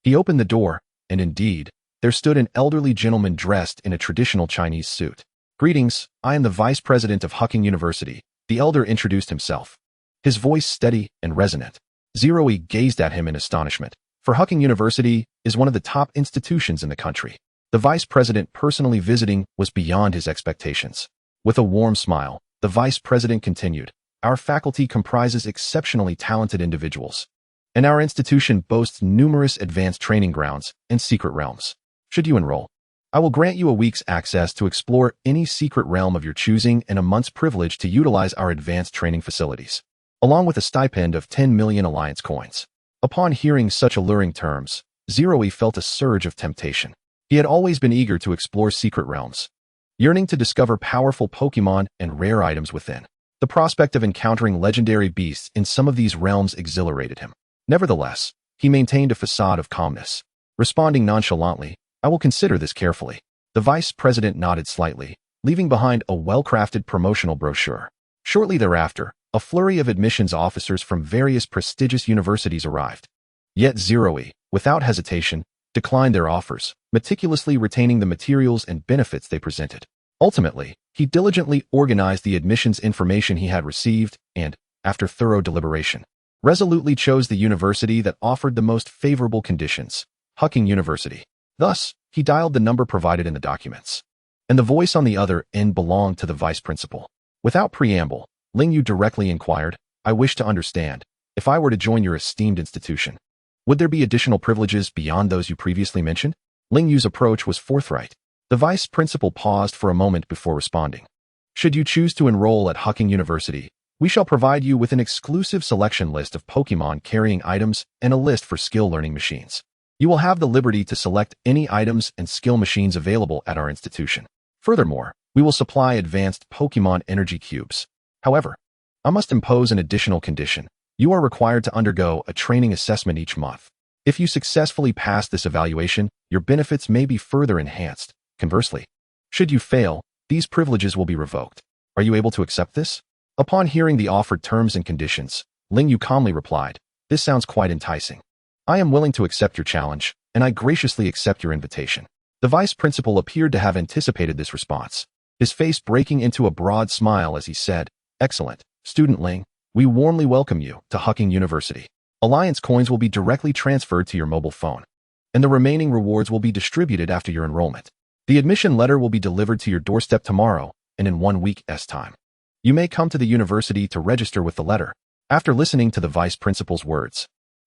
Speaker 2: he opened the door, and indeed, there stood an elderly gentleman dressed in a traditional Chinese suit. "Greetings, I am the vice president of Hucking University," the elder introduced himself, his voice steady and resonant. Zeroyu gazed at him in astonishment, for Hucking University is one of the top institutions in the country. The vice president personally visiting was beyond his expectations. With a warm smile, the vice president continued, "Our faculty comprises exceptionally talented individuals, and our institution boasts numerous advanced training grounds and secret realms. Should you enroll, I will grant you a week's access to explore any secret realm of your choosing and a month's privilege to utilize our advanced training facilities, along with a stipend of 10 million alliance coins." Upon hearing such alluring terms, Zeroyu felt a surge of temptation. He had always been eager to explore secret realms, yearning to discover powerful Pokémon and rare items within. The prospect of encountering legendary beasts in some of these realms exhilarated him. Nevertheless, he maintained a facade of calmness, responding nonchalantly, "I will consider this carefully." The vice president nodded slightly, leaving behind a well-crafted promotional brochure. Shortly thereafter, a flurry of admissions officers from various prestigious universities arrived. Yet Zeroyu, without hesitation, declined their offers, meticulously retaining the materials and benefits they presented. Ultimately, he diligently organized the admissions information he had received and, after thorough deliberation, resolutely chose the university that offered the most favorable conditions, Hucking University. Thus, he dialed the number provided in the documents, and the voice on the other end belonged to the vice principal. Without preamble, Lingyu directly inquired, "I wish to understand, if I were to join your esteemed institution, would there be additional privileges beyond those you previously mentioned?" Lingyu's approach was forthright. The vice principal paused for a moment before responding. "Should you choose to enroll at Hucking University, we shall provide you with an exclusive selection list of Pokémon carrying items and a list for skill learning machines. You will have the liberty to select any items and skill machines available at our institution. Furthermore, we will supply advanced Pokemon energy cubes. However, I must impose an additional condition. You are required to undergo a training assessment each month. If you successfully pass this evaluation, your benefits may be further enhanced. Conversely, should you fail, these privileges will be revoked. Are you able to accept this? Upon hearing the offered terms and conditions, Ling Yu calmly replied, "This sounds quite enticing. I am willing to accept your challenge, and I graciously accept your invitation." The vice principal appeared to have anticipated this response, his face breaking into a broad smile as he said, "Excellent, Student Ling. We warmly welcome you to Hucking University. Alliance coins will be directly transferred to your mobile phone, and the remaining rewards will be distributed after your enrollment. The admission letter will be delivered to your doorstep tomorrow and in 1 week's time. You may come to the university to register with the letter." After listening to the vice principal's words,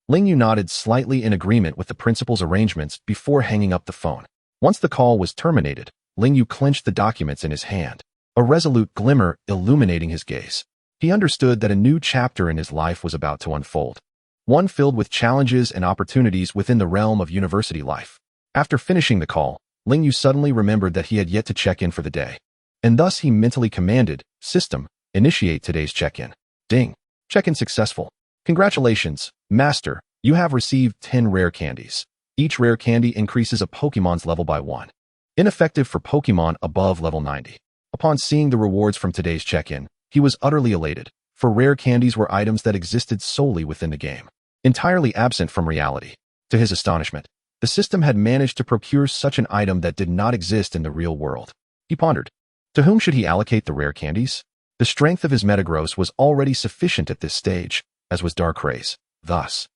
Speaker 2: Ling Yu nodded slightly in agreement with the principal's arrangements before hanging up the phone. Once the call was terminated, Ling Yu clenched the documents in his hand, a resolute glimmer illuminating his gaze. He understood that a new chapter in his life was about to unfold, one filled with challenges and opportunities within the realm of university life. After finishing the call, Ling Yu suddenly remembered that he had yet to check in for the day, and thus he mentally commanded, "System, initiate today's check-in." Ding. Check-in successful. Congratulations, Master. You have received 10 rare candies. Each rare candy increases a Pokemon's level by 1. Ineffective for Pokemon above level 90. Upon seeing the rewards from today's check-in, he was utterly elated, for rare candies were items that existed solely within the game, entirely absent from reality. To his astonishment, the system had managed to procure such an item that did not exist in the real world. He pondered, to whom should he allocate the rare candies? The strength of his Metagross was already sufficient at this stage, as was Darkray's. Thus,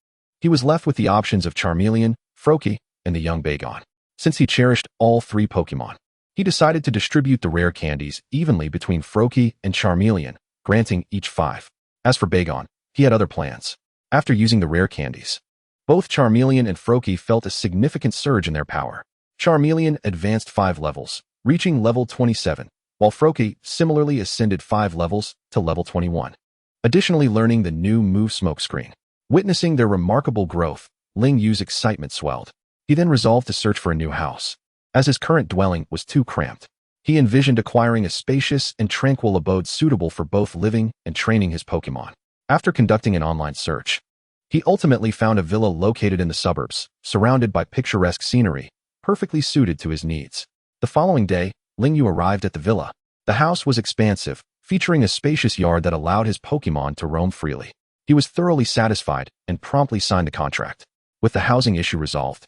Speaker 2: he was left with the options of Charmeleon, Froakie, and the young Bagon. Since he cherished all 3 Pokemon, he decided to distribute the rare candies evenly between Froakie and Charmeleon, granting each 5. As for Bagon, he had other plans. After using the rare candies, both Charmeleon and Froakie felt a significant surge in their power. Charmeleon advanced 5 levels, reaching level 27, while Froakie similarly ascended 5 levels to level 21. Additionally, learning the new move Smokescreen. Witnessing their remarkable growth, Ling Yu's excitement swelled. He then resolved to search for a new house. As his current dwelling was too cramped, he envisioned acquiring a spacious and tranquil abode suitable for both living and training his Pokemon. After conducting an online search, he ultimately found a villa located in the suburbs, surrounded by picturesque scenery, perfectly suited to his needs. The following day, Ling Yu arrived at the villa. The house was expansive, featuring a spacious yard that allowed his Pokemon to roam freely. He was thoroughly satisfied and promptly signed a contract. With the housing issue resolved,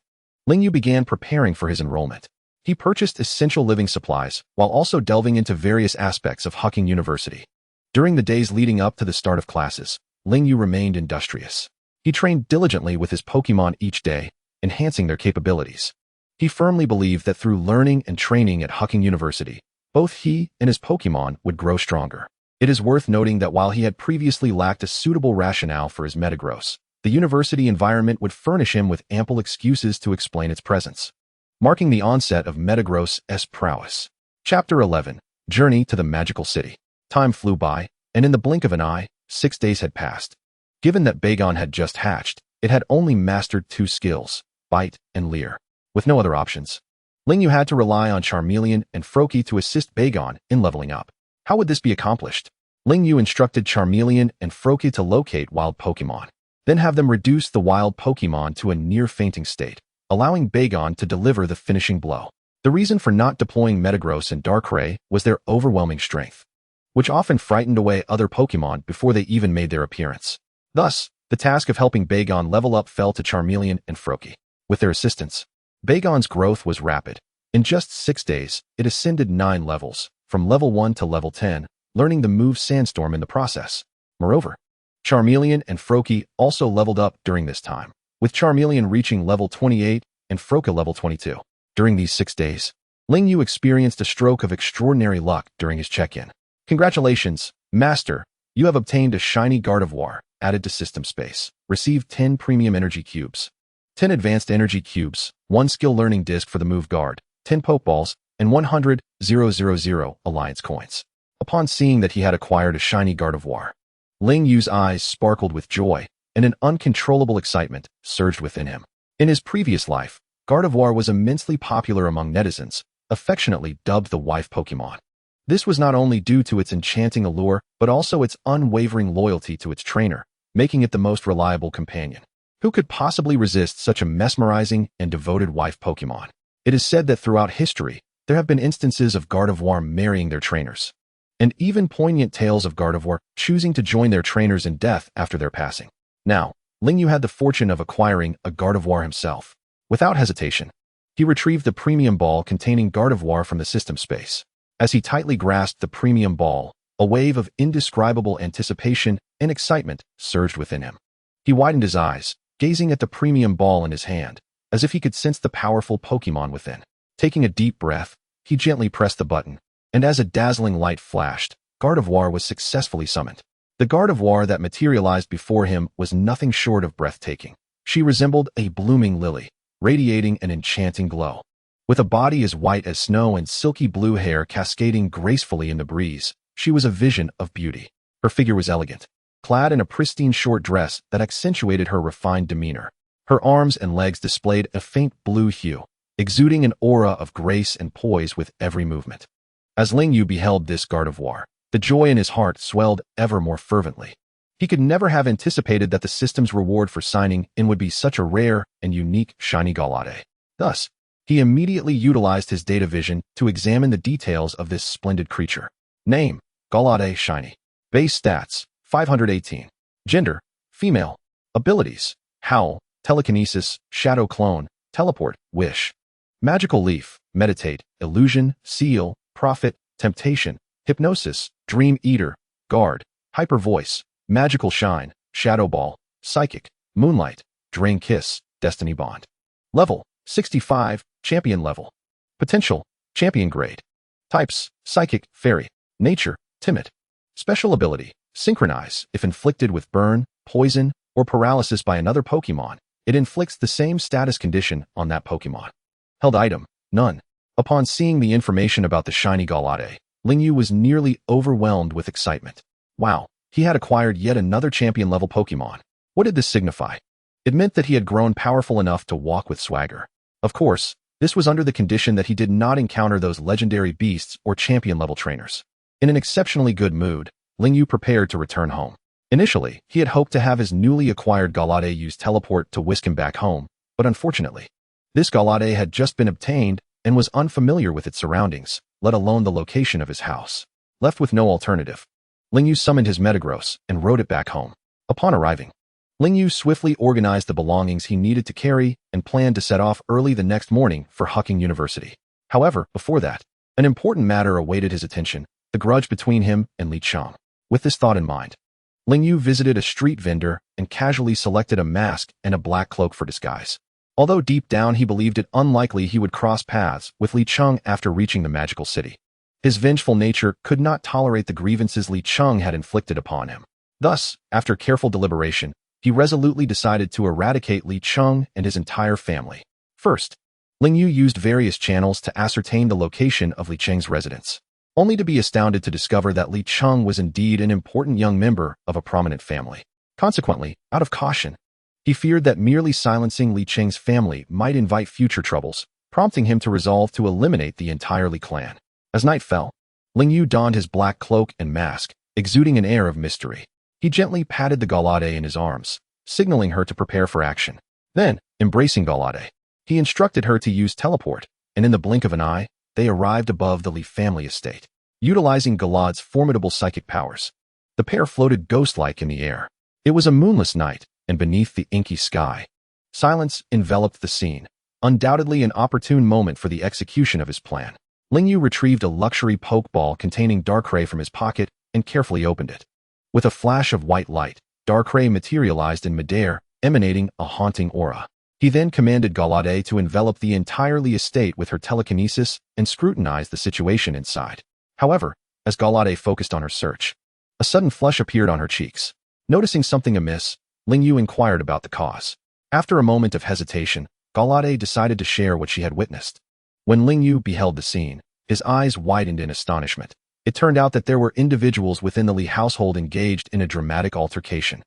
Speaker 2: Ling Yu began preparing for his enrollment. He purchased essential living supplies while also delving into various aspects of Hucking University. During the days leading up to the start of classes, Ling Yu remained industrious. He trained diligently with his Pokemon each day, enhancing their capabilities. He firmly believed that through learning and training at Hucking University, both he and his Pokemon would grow stronger. It is worth noting that while he had previously lacked a suitable rationale for his Metagross, the university environment would furnish him with ample excuses to explain its presence, marking the onset of Metagross's prowess. Chapter 11. Journey to the Magical City. Time flew by, and in the blink of an eye, 6 days had passed. Given that Bagon had just hatched, it had only mastered 2 skills, Bite and Leer. With no other options, Ling Yu had to rely on Charmeleon and Froakie to assist Bagon in leveling up. How would this be accomplished? Ling Yu instructed Charmeleon and Froakie to locate wild Pokemon, then have them reduce the wild Pokemon to a near-fainting state, allowing Bagon to deliver the finishing blow. The reason for not deploying Metagross and Darkrai was their overwhelming strength, which often frightened away other Pokemon before they even made their appearance. Thus, the task of helping Bagon level up fell to Charmeleon and Froakie. With their assistance, Bagon's growth was rapid. In just 6 days, it ascended 9 levels, from level 1 to level 10, learning the move Sandstorm in the process. Moreover, Charmeleon and Froakie also leveled up during this time, with Charmeleon reaching level 28 and Froakie level 22. During these 6 days, Ling Yu experienced a stroke of extraordinary luck during his check-in. Congratulations, Master! You have obtained a shiny Gardevoir, added to system space. Received 10 premium energy cubes, 10 advanced energy cubes, 1 skill learning disc for the move guard, 10 Pokeballs, and 100,000 Alliance coins. Upon seeing that he had acquired a shiny Gardevoir, Ling Yu's eyes sparkled with joy, and an uncontrollable excitement surged within him. In his previous life, Gardevoir was immensely popular among netizens, affectionately dubbed the wife Pokémon. This was not only due to its enchanting allure, but also its unwavering loyalty to its trainer, making it the most reliable companion. Who could possibly resist such a mesmerizing and devoted wife Pokémon? It is said that throughout history, there have been instances of Gardevoir marrying their trainers, and even poignant tales of Gardevoir choosing to join their trainers in death after their passing. Now, Lingyu had the fortune of acquiring a Gardevoir himself. Without hesitation, he retrieved the premium ball containing Gardevoir from the system space. As he tightly grasped the premium ball, a wave of indescribable anticipation and excitement surged within him. He widened his eyes, gazing at the premium ball in his hand, as if he could sense the powerful Pokémon within. Taking a deep breath, he gently pressed the button, and as a dazzling light flashed, Gardevoir was successfully summoned. The Gardevoir that materialized before him was nothing short of breathtaking. She resembled a blooming lily, radiating an enchanting glow. With a body as white as snow and silky blue hair cascading gracefully in the breeze, she was a vision of beauty. Her figure was elegant, clad in a pristine short dress that accentuated her refined demeanor. Her arms and legs displayed a faint blue hue, exuding an aura of grace and poise with every movement. As Lingyu beheld this Gardevoir, the joy in his heart swelled ever more fervently. He could never have anticipated that the system's reward for signing in would be such a rare and unique shiny Galade. Thus, he immediately utilized his data vision to examine the details of this splendid creature. Name: Galade Shiny. Base stats: 518. Gender: female. Abilities: Howl, Telekinesis, Shadow Clone, Teleport, Wish. Magical Leaf: Meditate, Illusion, Seal, Prophet, Temptation, Hypnosis, Dream Eater, Guard, Hyper Voice, Magical Shine, Shadow Ball, Psychic, Moonlight, Drain Kiss, Destiny Bond. Level: 65, Champion level. Potential: Champion grade. Types: Psychic, Fairy. Nature: Timid. Special ability: Synchronize. If inflicted with burn, poison, or paralysis by another Pokémon, it inflicts the same status condition on that Pokémon. Held item: None. Upon seeing the information about the shiny Galade, Lingyu was nearly overwhelmed with excitement. Wow, he had acquired yet another champion-level Pokémon. What did this signify? It meant that he had grown powerful enough to walk with swagger. Of course, this was under the condition that he did not encounter those legendary beasts or champion-level trainers. In an exceptionally good mood, Lingyu prepared to return home. Initially, he had hoped to have his newly acquired Galade use teleport to whisk him back home, but unfortunately, this Galade had just been obtained and was unfamiliar with its surroundings, let alone the location of his house. Left with no alternative, Lingyu summoned his Metagross and rode it back home. Upon arriving, Lingyu swiftly organized the belongings he needed to carry and planned to set off early the next morning for Hucking University. However, before that, an important matter awaited his attention: the grudge between him and Li Chang. With this thought in mind, Lingyu visited a street vendor and casually selected a mask and a black cloak for disguise. Although deep down he believed it unlikely he would cross paths with Li Chang after reaching the magical city. His vengeful nature could not tolerate the grievances Li Chang had inflicted upon him. Thus, after careful deliberation, he resolutely decided to eradicate Li Chang and his entire family. First, Lingyu used various channels to ascertain the location of Li Chang's residence, only to be astounded to discover that Li Chang was indeed an important young member of a prominent family. Consequently, out of caution, he feared that merely silencing Li Chang's family might invite future troubles, prompting him to resolve to eliminate the entire Li clan. As night fell, Lingyu donned his black cloak and mask, exuding an air of mystery. He gently patted the Galade in his arms, signaling her to prepare for action. Then, embracing Galade, he instructed her to use teleport, and in the blink of an eye, they arrived above the Li family estate. Utilizing Galade's formidable psychic powers, the pair floated ghost-like in the air. It was a moonless night, and beneath the inky sky, silence enveloped the scene, undoubtedly an opportune moment for the execution of his plan. Lingyu retrieved a luxury Pokeball containing Darkrai from his pocket and carefully opened it. With a flash of white light, Darkrai materialized in midair, emanating a haunting aura. He then commanded Galade to envelop the entire Li estate with her telekinesis and scrutinize the situation inside. However, as Galade focused on her search, a sudden flush appeared on her cheeks. Noticing something amiss, Lingyu inquired about the cause. After a moment of hesitation, Galade decided to share what she had witnessed. When Lingyu beheld the scene, his eyes widened in astonishment. It turned out that there were individuals within the Li household engaged in a dramatic altercation.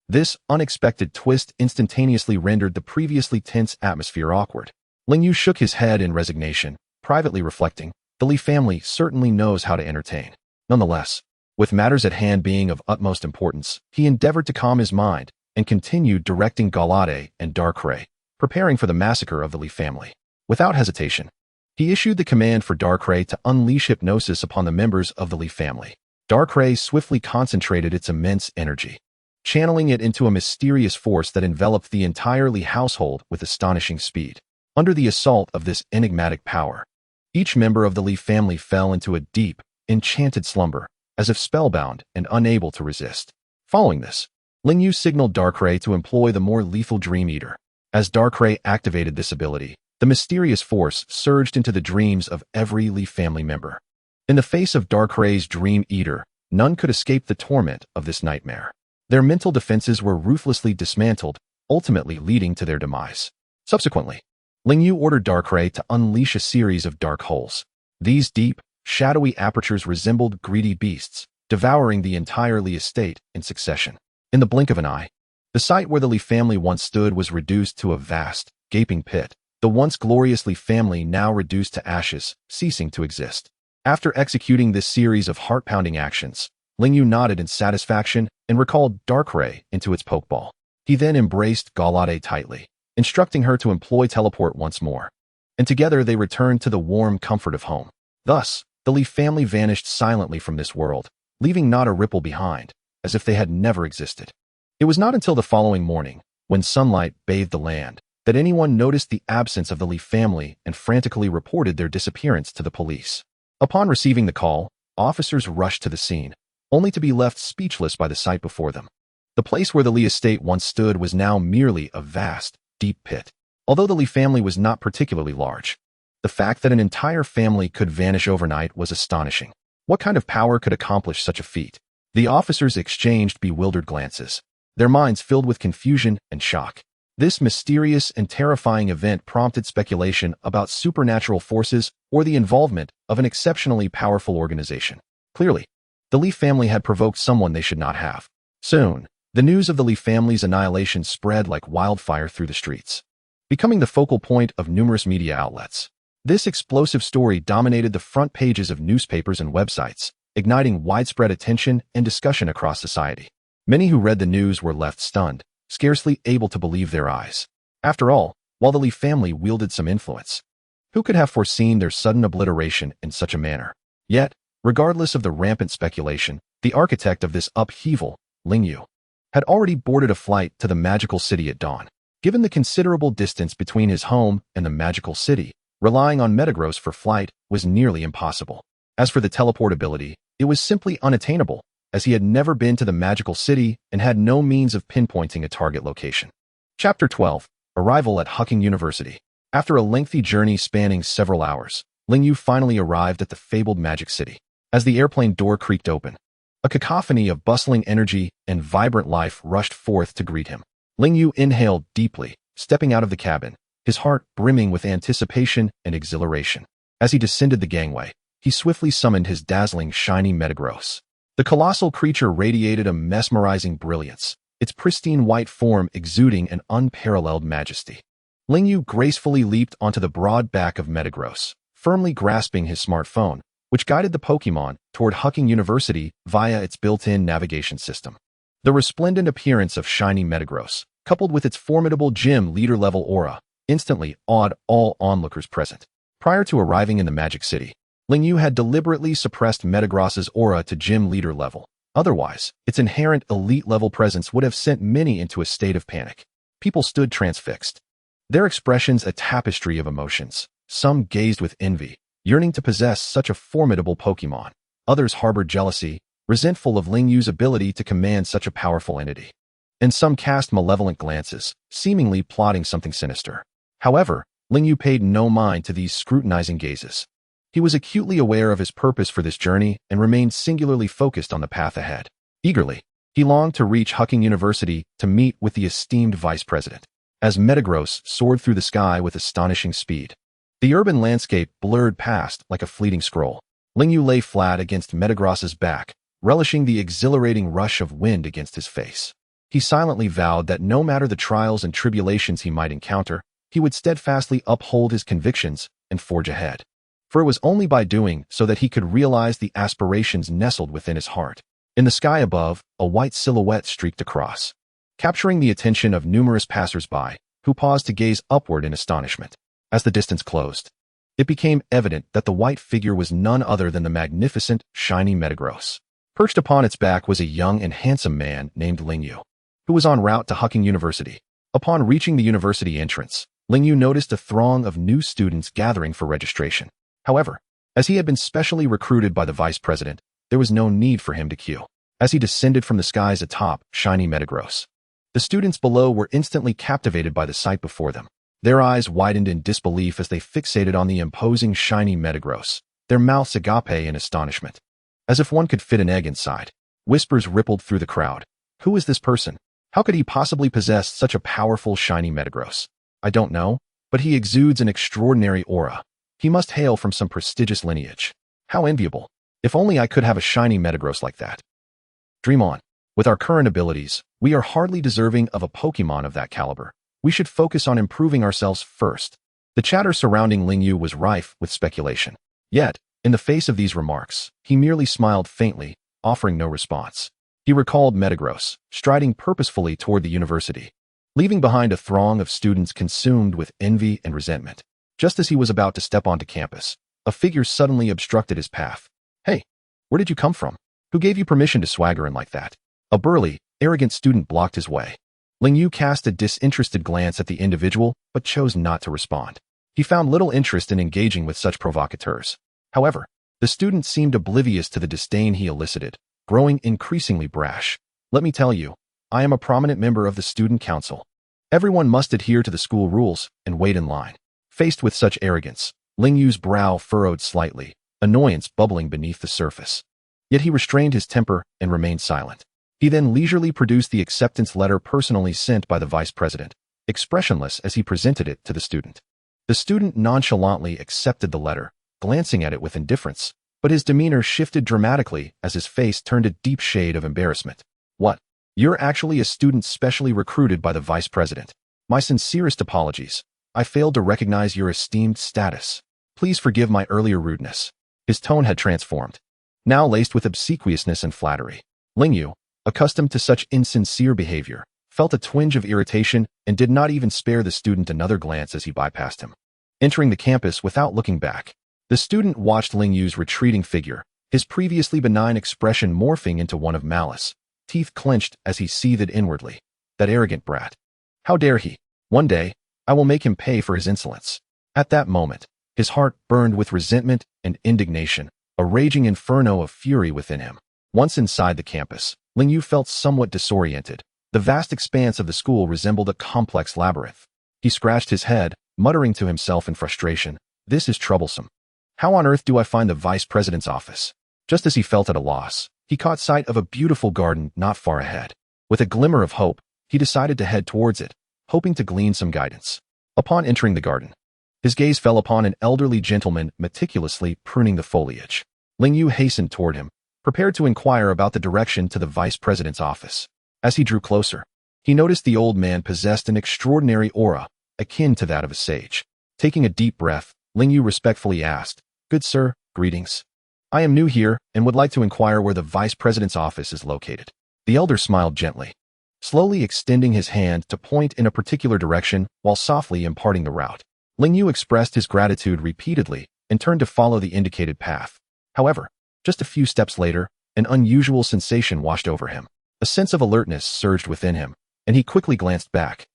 Speaker 2: This unexpected twist instantaneously rendered the previously tense atmosphere awkward. Ling Yu shook his head in resignation, privately reflecting, the Li family certainly knows how to entertain. Nonetheless, with matters at hand being of utmost importance, he endeavored to calm his mind and continued directing Galade and Darkrai, preparing for the massacre of the Li family. Without hesitation, he issued the command for Darkrai to unleash hypnosis upon the members of the Li family. Darkrai swiftly concentrated its immense energy, channeling it into a mysterious force that enveloped the entire Li household with astonishing speed. Under the assault of this enigmatic power, each member of the Li family fell into a deep, enchanted slumber, as if spellbound and unable to resist. Following this, Ling Yu signaled Darkrai to employ the more lethal Dream Eater. As Darkrai activated this ability, the mysterious force surged into the dreams of every Li family member. In the face of Darkrai's Dream Eater, none could escape the torment of this nightmare. Their mental defenses were ruthlessly dismantled, ultimately leading to their demise. Subsequently, Ling Yu ordered Darkrai to unleash a series of dark holes. These deep, shadowy apertures resembled greedy beasts, devouring the entire Li estate in succession. In the blink of an eye, the site where the Li family once stood was reduced to a vast, gaping pit, the once glorious Li family now reduced to ashes, ceasing to exist. After executing this series of heart-pounding actions, Ling Yu nodded in satisfaction and recalled Darkrai into its Pokeball. He then embraced Galade tightly, instructing her to employ teleport once more. And together they returned to the warm comfort of home. Thus, the Li family vanished silently from this world, leaving not a ripple behind, as if they had never existed. It was not until the following morning, when sunlight bathed the land, that anyone noticed the absence of the Li family and frantically reported their disappearance to the police. Upon receiving the call, officers rushed to the scene, only to be left speechless by the sight before them. The place where the Li estate once stood was now merely a vast, deep pit. Although the Li family was not particularly large, the fact that an entire family could vanish overnight was astonishing. What kind of power could accomplish such a feat? The officers exchanged bewildered glances, their minds filled with confusion and shock. This mysterious and terrifying event prompted speculation about supernatural forces or the involvement of an exceptionally powerful organization. Clearly, the Li family had provoked someone they should not have. Soon, the news of the Li family's annihilation spread like wildfire through the streets, becoming the focal point of numerous media outlets. This explosive story dominated the front pages of newspapers and websites, igniting widespread attention and discussion across society. Many who read the news were left stunned, scarcely able to believe their eyes. After all, while the Li family wielded some influence, who could have foreseen their sudden obliteration in such a manner? Yet, regardless of the rampant speculation, the architect of this upheaval, Ling Yu, had already boarded a flight to the magical city at dawn. Given the considerable distance between his home and the magical city, relying on Metagross for flight was nearly impossible. As for the teleport ability, it was simply unattainable, as he had never been to the magical city and had no means of pinpointing a target location. Chapter 12. Arrival at Hucking University. After a lengthy journey spanning several hours, Ling Yu finally arrived at the fabled magic city. As the airplane door creaked open, a cacophony of bustling energy and vibrant life rushed forth to greet him. Ling Yu inhaled deeply, stepping out of the cabin, his heart brimming with anticipation and exhilaration. As he descended the gangway, he swiftly summoned his dazzling Shiny Metagross. The colossal creature radiated a mesmerizing brilliance, its pristine white form exuding an unparalleled majesty. Ling Yu gracefully leaped onto the broad back of Metagross, firmly grasping his smartphone, which guided the Pokémon toward Hucking University via its built-in navigation system. The resplendent appearance of Shiny Metagross, coupled with its formidable gym leader-level aura, instantly awed all onlookers present. Prior to arriving in the Magic City, Ling Yu had deliberately suppressed Metagross's aura to gym leader level. Otherwise, its inherent elite-level presence would have sent many into a state of panic. People stood transfixed, their expressions a tapestry of emotions. Some gazed with envy, yearning to possess such a formidable Pokémon. Others harbored jealousy, resentful of Ling Yu's ability to command such a powerful entity. And some cast malevolent glances, seemingly plotting something sinister. However, Ling Yu paid no mind to these scrutinizing gazes. He was acutely aware of his purpose for this journey and remained singularly focused on the path ahead. Eagerly, he longed to reach Hucking University to meet with the esteemed vice president. As Metagross soared through the sky with astonishing speed, the urban landscape blurred past like a fleeting scroll. Ling Yu lay flat against Metagross's back, relishing the exhilarating rush of wind against his face. He silently vowed that no matter the trials and tribulations he might encounter, he would steadfastly uphold his convictions and forge ahead. For it was only by doing so that he could realize the aspirations nestled within his heart. In the sky above, a white silhouette streaked across, capturing the attention of numerous passers-by, who paused to gaze upward in astonishment. As the distance closed, it became evident that the white figure was none other than the magnificent Shiny Metagross. Perched upon its back was a young and handsome man named Lingyu, who was en route to Hucking University. Upon reaching the university entrance, Lingyu noticed a throng of new students gathering for registration. However, as he had been specially recruited by the vice president, there was no need for him to queue. As he descended from the skies atop Shiny Metagross, the students below were instantly captivated by the sight before them. Their eyes widened in disbelief as they fixated on the imposing Shiny Metagross, their mouths agape in astonishment. As if one could fit an egg inside, whispers rippled through the crowd. Who is this person? How could he possibly possess such a powerful Shiny Metagross? I don't know, but he exudes an extraordinary aura. He must hail from some prestigious lineage. How enviable. If only I could have a Shiny Metagross like that. Dream on. With our current abilities, we are hardly deserving of a Pokemon of that caliber. We should focus on improving ourselves first. The chatter surrounding Lingyu was rife with speculation. Yet, in the face of these remarks, he merely smiled faintly, offering no response. He recalled Metagross, striding purposefully toward the university, leaving behind a throng of students consumed with envy and resentment. Just as he was about to step onto campus, a figure suddenly obstructed his path. Hey, where did you come from? Who gave you permission to swagger in like that? A burly, arrogant student blocked his way. Lingyu cast a disinterested glance at the individual, but chose not to respond. He found little interest in engaging with such provocateurs. However, the student seemed oblivious to the disdain he elicited, growing increasingly brash. Let me tell you, I am a prominent member of the student council. Everyone must adhere to the school rules and wait in line. Faced with such arrogance, Lingyu's brow furrowed slightly, annoyance bubbling beneath the surface. Yet he restrained his temper and remained silent. He then leisurely produced the acceptance letter personally sent by the vice president, expressionless as he presented it to the student. The student nonchalantly accepted the letter, glancing at it with indifference, but his demeanor shifted dramatically as his face turned a deep shade of embarrassment. What? You're actually a student specially recruited by the vice president. My sincerest apologies. I failed to recognize your esteemed status. Please forgive my earlier rudeness. His tone had transformed, now laced with obsequiousness and flattery. Lingyu, accustomed to such insincere behavior, felt a twinge of irritation and did not even spare the student another glance as he bypassed him. Entering the campus without looking back, the student watched Lingyu's retreating figure, his previously benign expression morphing into one of malice, teeth clenched as he seethed inwardly. That arrogant brat. How dare he? One day, I will make him pay for his insolence. At that moment, his heart burned with resentment and indignation, a raging inferno of fury within him. Once inside the campus, Lingyu felt somewhat disoriented. The vast expanse of the school resembled a complex labyrinth. He scratched his head, muttering to himself in frustration, "This is troublesome. How on earth do I find the vice president's office?" Just as he felt at a loss, he caught sight of a beautiful garden not far ahead. With a glimmer of hope, he decided to head towards it, hoping to glean some guidance. Upon entering the garden, his gaze fell upon an elderly gentleman meticulously pruning the foliage. Lingyu hastened toward him, prepared to inquire about the direction to the vice president's office. As he drew closer, he noticed the old man possessed an extraordinary aura, akin to that of a sage. Taking a deep breath, Lingyu respectfully asked, "Good sir, greetings. I am new here and would like to inquire where the vice president's office is located." The elder smiled gently, slowly extending his hand to point in a particular direction while softly imparting the route. Lingyu expressed his gratitude repeatedly and turned to follow the indicated path. However, just a few steps later, an unusual sensation washed over him. A sense of alertness surged within him, and he quickly glanced back,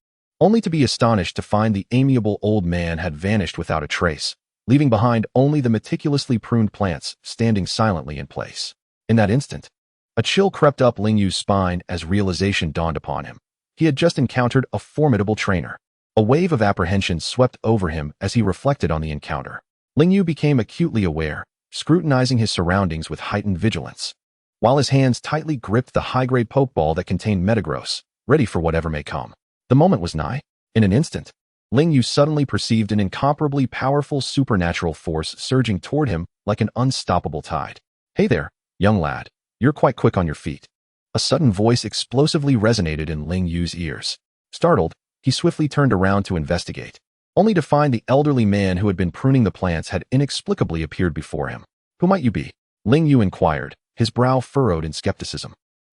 Speaker 2: only to be astonished to find the amiable old man had vanished without a trace, leaving behind only the meticulously pruned plants standing silently in place. In that instant, a chill crept up Lingyu's spine as realization dawned upon him. He had just encountered a formidable trainer. A wave of apprehension swept over him as he reflected on the encounter. Lingyu became acutely aware, scrutinizing his surroundings with heightened vigilance, while his hands tightly gripped the high-grade pokeball that contained Metagross, ready for whatever may come. The moment was nigh. In an instant, Lingyu suddenly perceived an incomparably powerful supernatural force surging toward him like an unstoppable tide. "Hey there, young lad. You're quite quick on your feet." A sudden voice explosively resonated in Ling Yu's ears. Startled, he swiftly turned around to investigate, only to find the elderly man who had been pruning the plants had inexplicably appeared before him. "Who might you be?" Ling Yu inquired, his brow furrowed in skepticism.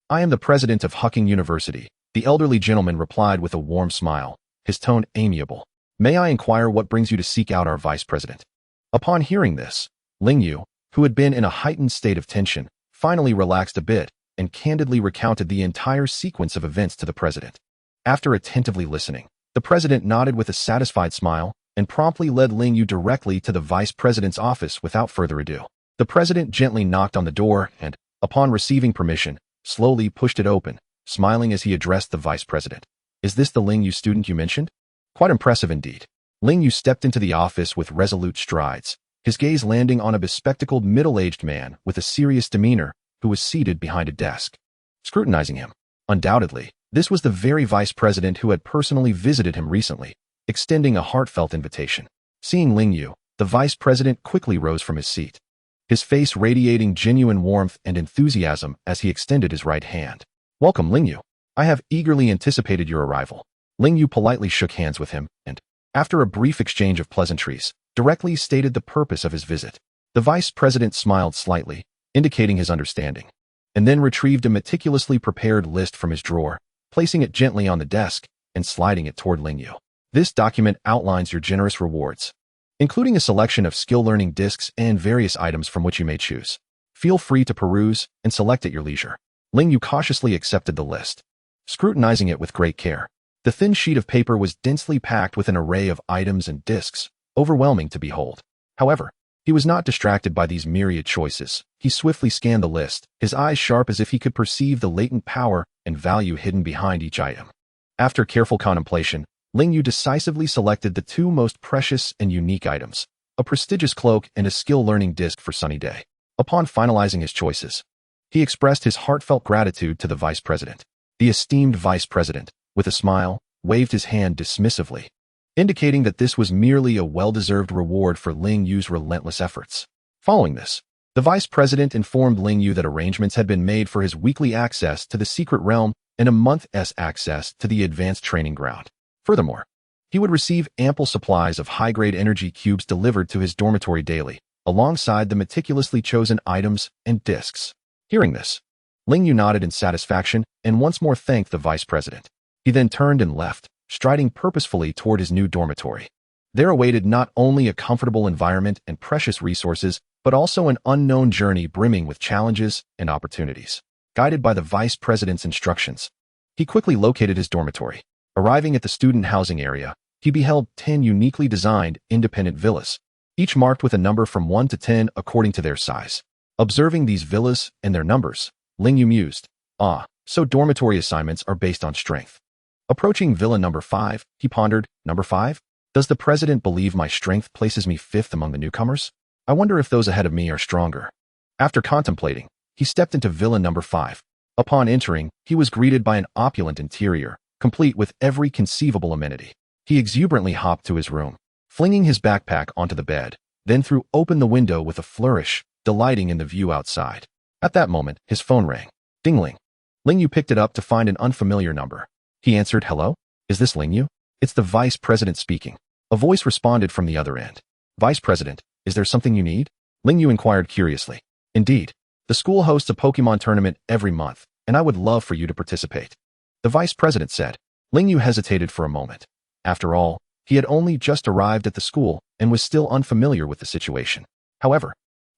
Speaker 2: "I am the president of Hucking University," the elderly gentleman replied with a warm smile, his tone amiable. "May I inquire what brings you to seek out our vice president?" Upon hearing this, Ling Yu, who had been in a heightened state of tension, finally relaxed a bit and candidly recounted the entire sequence of events to the president. After attentively listening, the president nodded with a satisfied smile and promptly led Ling Yu directly to the vice president's office without further ado. The president gently knocked on the door and, upon receiving permission, slowly pushed it open, smiling as he addressed the vice president. "Is this the Ling Yu student you mentioned?" Quite impressive indeed. Ling Yu stepped into the office with resolute strides, his gaze landing on a bespectacled middle-aged man with a serious demeanor who was seated behind a desk, scrutinizing him. Undoubtedly, this was the very vice president who had personally visited him recently, extending a heartfelt invitation. Seeing Ling Yu, the vice president quickly rose from his seat, his face radiating genuine warmth and enthusiasm as he extended his right hand. "Welcome, Ling Yu. I have eagerly anticipated your arrival." Ling Yu politely shook hands with him and, after a brief exchange of pleasantries, directly stated the purpose of his visit. The vice president smiled slightly, indicating his understanding, and then retrieved a meticulously prepared list from his drawer, placing it gently on the desk and sliding it toward Ling Yu. "This document outlines your generous rewards, including a selection of skill-learning discs and various items from which you may choose. Feel free to peruse and select at your leisure." Ling Yu cautiously accepted the list, scrutinizing it with great care. The thin sheet of paper was densely packed with an array of items and discs, overwhelming to behold. However, he was not distracted by these myriad choices. He swiftly scanned the list, his eyes sharp as if he could perceive the latent power and value hidden behind each item. After careful contemplation, Ling Yu decisively selected the two most precious and unique items, a prestigious cloak and a skill-learning disc for Sunny Day. Upon finalizing his choices, he expressed his heartfelt gratitude to the vice president. The esteemed vice president, with a smile, waved his hand dismissively, indicating that this was merely a well-deserved reward for Ling Yu's relentless efforts. Following this, the vice president informed Ling Yu that arrangements had been made for his weekly access to the secret realm and a month's access to the advanced training ground. Furthermore, he would receive ample supplies of high-grade energy cubes delivered to his dormitory daily, alongside the meticulously chosen items and discs. Hearing this, Ling Yu nodded in satisfaction and once more thanked the vice president. He then turned and left, striding purposefully toward his new dormitory. There awaited not only a comfortable environment and precious resources, but also an unknown journey brimming with challenges and opportunities. Guided by the vice president's instructions, he quickly located his dormitory. Arriving at the student housing area, he beheld 10 uniquely designed, independent villas, each marked with a number from 1 to 10 according to their size. Observing these villas and their numbers, Ling Yu mused, "Ah, so dormitory assignments are based on strength." Approaching villa number 5, he pondered, "Number 5? Does the president believe my strength places me 5th among the newcomers? I wonder if those ahead of me are stronger." After contemplating, he stepped into villa number 5. Upon entering, he was greeted by an opulent interior, complete with every conceivable amenity. He exuberantly hopped to his room, flinging his backpack onto the bed, then threw open the window with a flourish, delighting in the view outside. At that moment, his phone rang. Dingling. Ling Yu picked it up to find an unfamiliar number. He answered, "Hello? Is this Ling Yu?" "It's the vice president speaking." A voice responded from the other end. "Vice president, is there something you need?" Ling Yu inquired curiously. "Indeed. The school hosts a Pokémon tournament every month, and I would love for you to participate," the vice president said. Ling Yu hesitated for a moment. After all, he had only just arrived at the school and was still unfamiliar with the situation. However,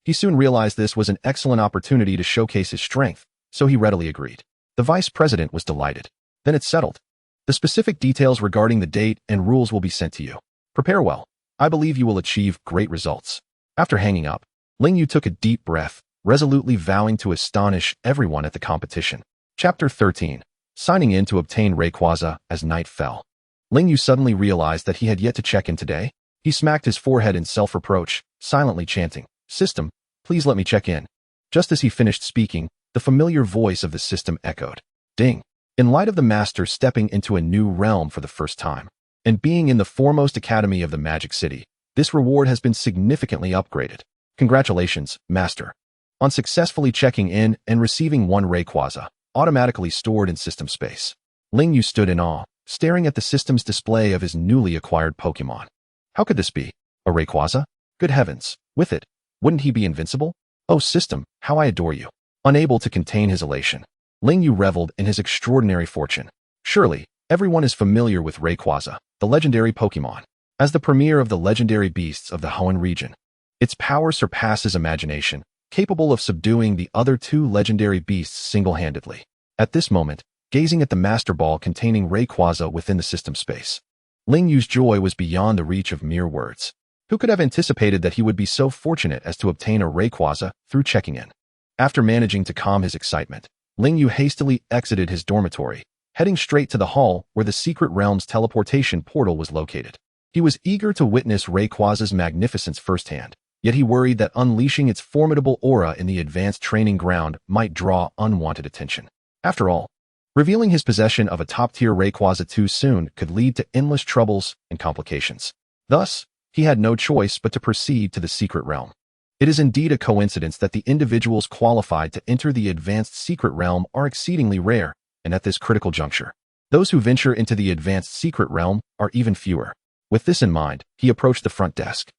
Speaker 2: he soon realized this was an excellent opportunity to showcase his strength, so he readily agreed. The vice president was delighted. "Then it's settled. The specific details regarding the date and rules will be sent to you. Prepare well. I believe you will achieve great results." After hanging up, Ling Yu took a deep breath, resolutely vowing to astonish everyone at the competition. Chapter 13. Signing in to obtain Rayquaza as night fell. Ling Yu suddenly realized that he had yet to check in today. He smacked his forehead in self-reproach, silently chanting, "System, please let me check in." Just as he finished speaking, the familiar voice of the system echoed. Ding. In light of the master stepping into a new realm for the first time, and being in the foremost academy of the Magic City, this reward has been significantly upgraded. Congratulations, master, on successfully checking in and receiving 1 Rayquaza. automatically stored in system space. Ling Yu stood in awe, staring at the system's display of his newly acquired Pokémon. How could this be? A Rayquaza? Good heavens, with it, wouldn't he be invincible? Oh system, how I adore you. Unable to contain his elation, Ling Yu reveled in his extraordinary fortune. Surely, everyone is familiar with Rayquaza, the legendary Pokémon. As the premier of the legendary beasts of the Hoenn region, its power surpasses imagination, capable of subduing the other two legendary beasts single-handedly. At this moment, gazing at the Master Ball containing Rayquaza within the system space, Ling Yu's joy was beyond the reach of mere words. Who could have anticipated that he would be so fortunate as to obtain a Rayquaza through checking in? After managing to calm his excitement, Ling Yu hastily exited his dormitory, heading straight to the hall where the Secret Realm's teleportation portal was located. He was eager to witness Rayquaza's magnificence firsthand, yet he worried that unleashing its formidable aura in the advanced training ground might draw unwanted attention. After all, revealing his possession of a top-tier Rayquaza too soon could lead to endless troubles and complications. Thus, he had no choice but to proceed to the Secret Realm. It is indeed a coincidence that the individuals qualified to enter the advanced Secret Realm are exceedingly rare, and at this critical juncture, those who venture into the advanced Secret Realm are even fewer. With this in mind, he approached the front desk,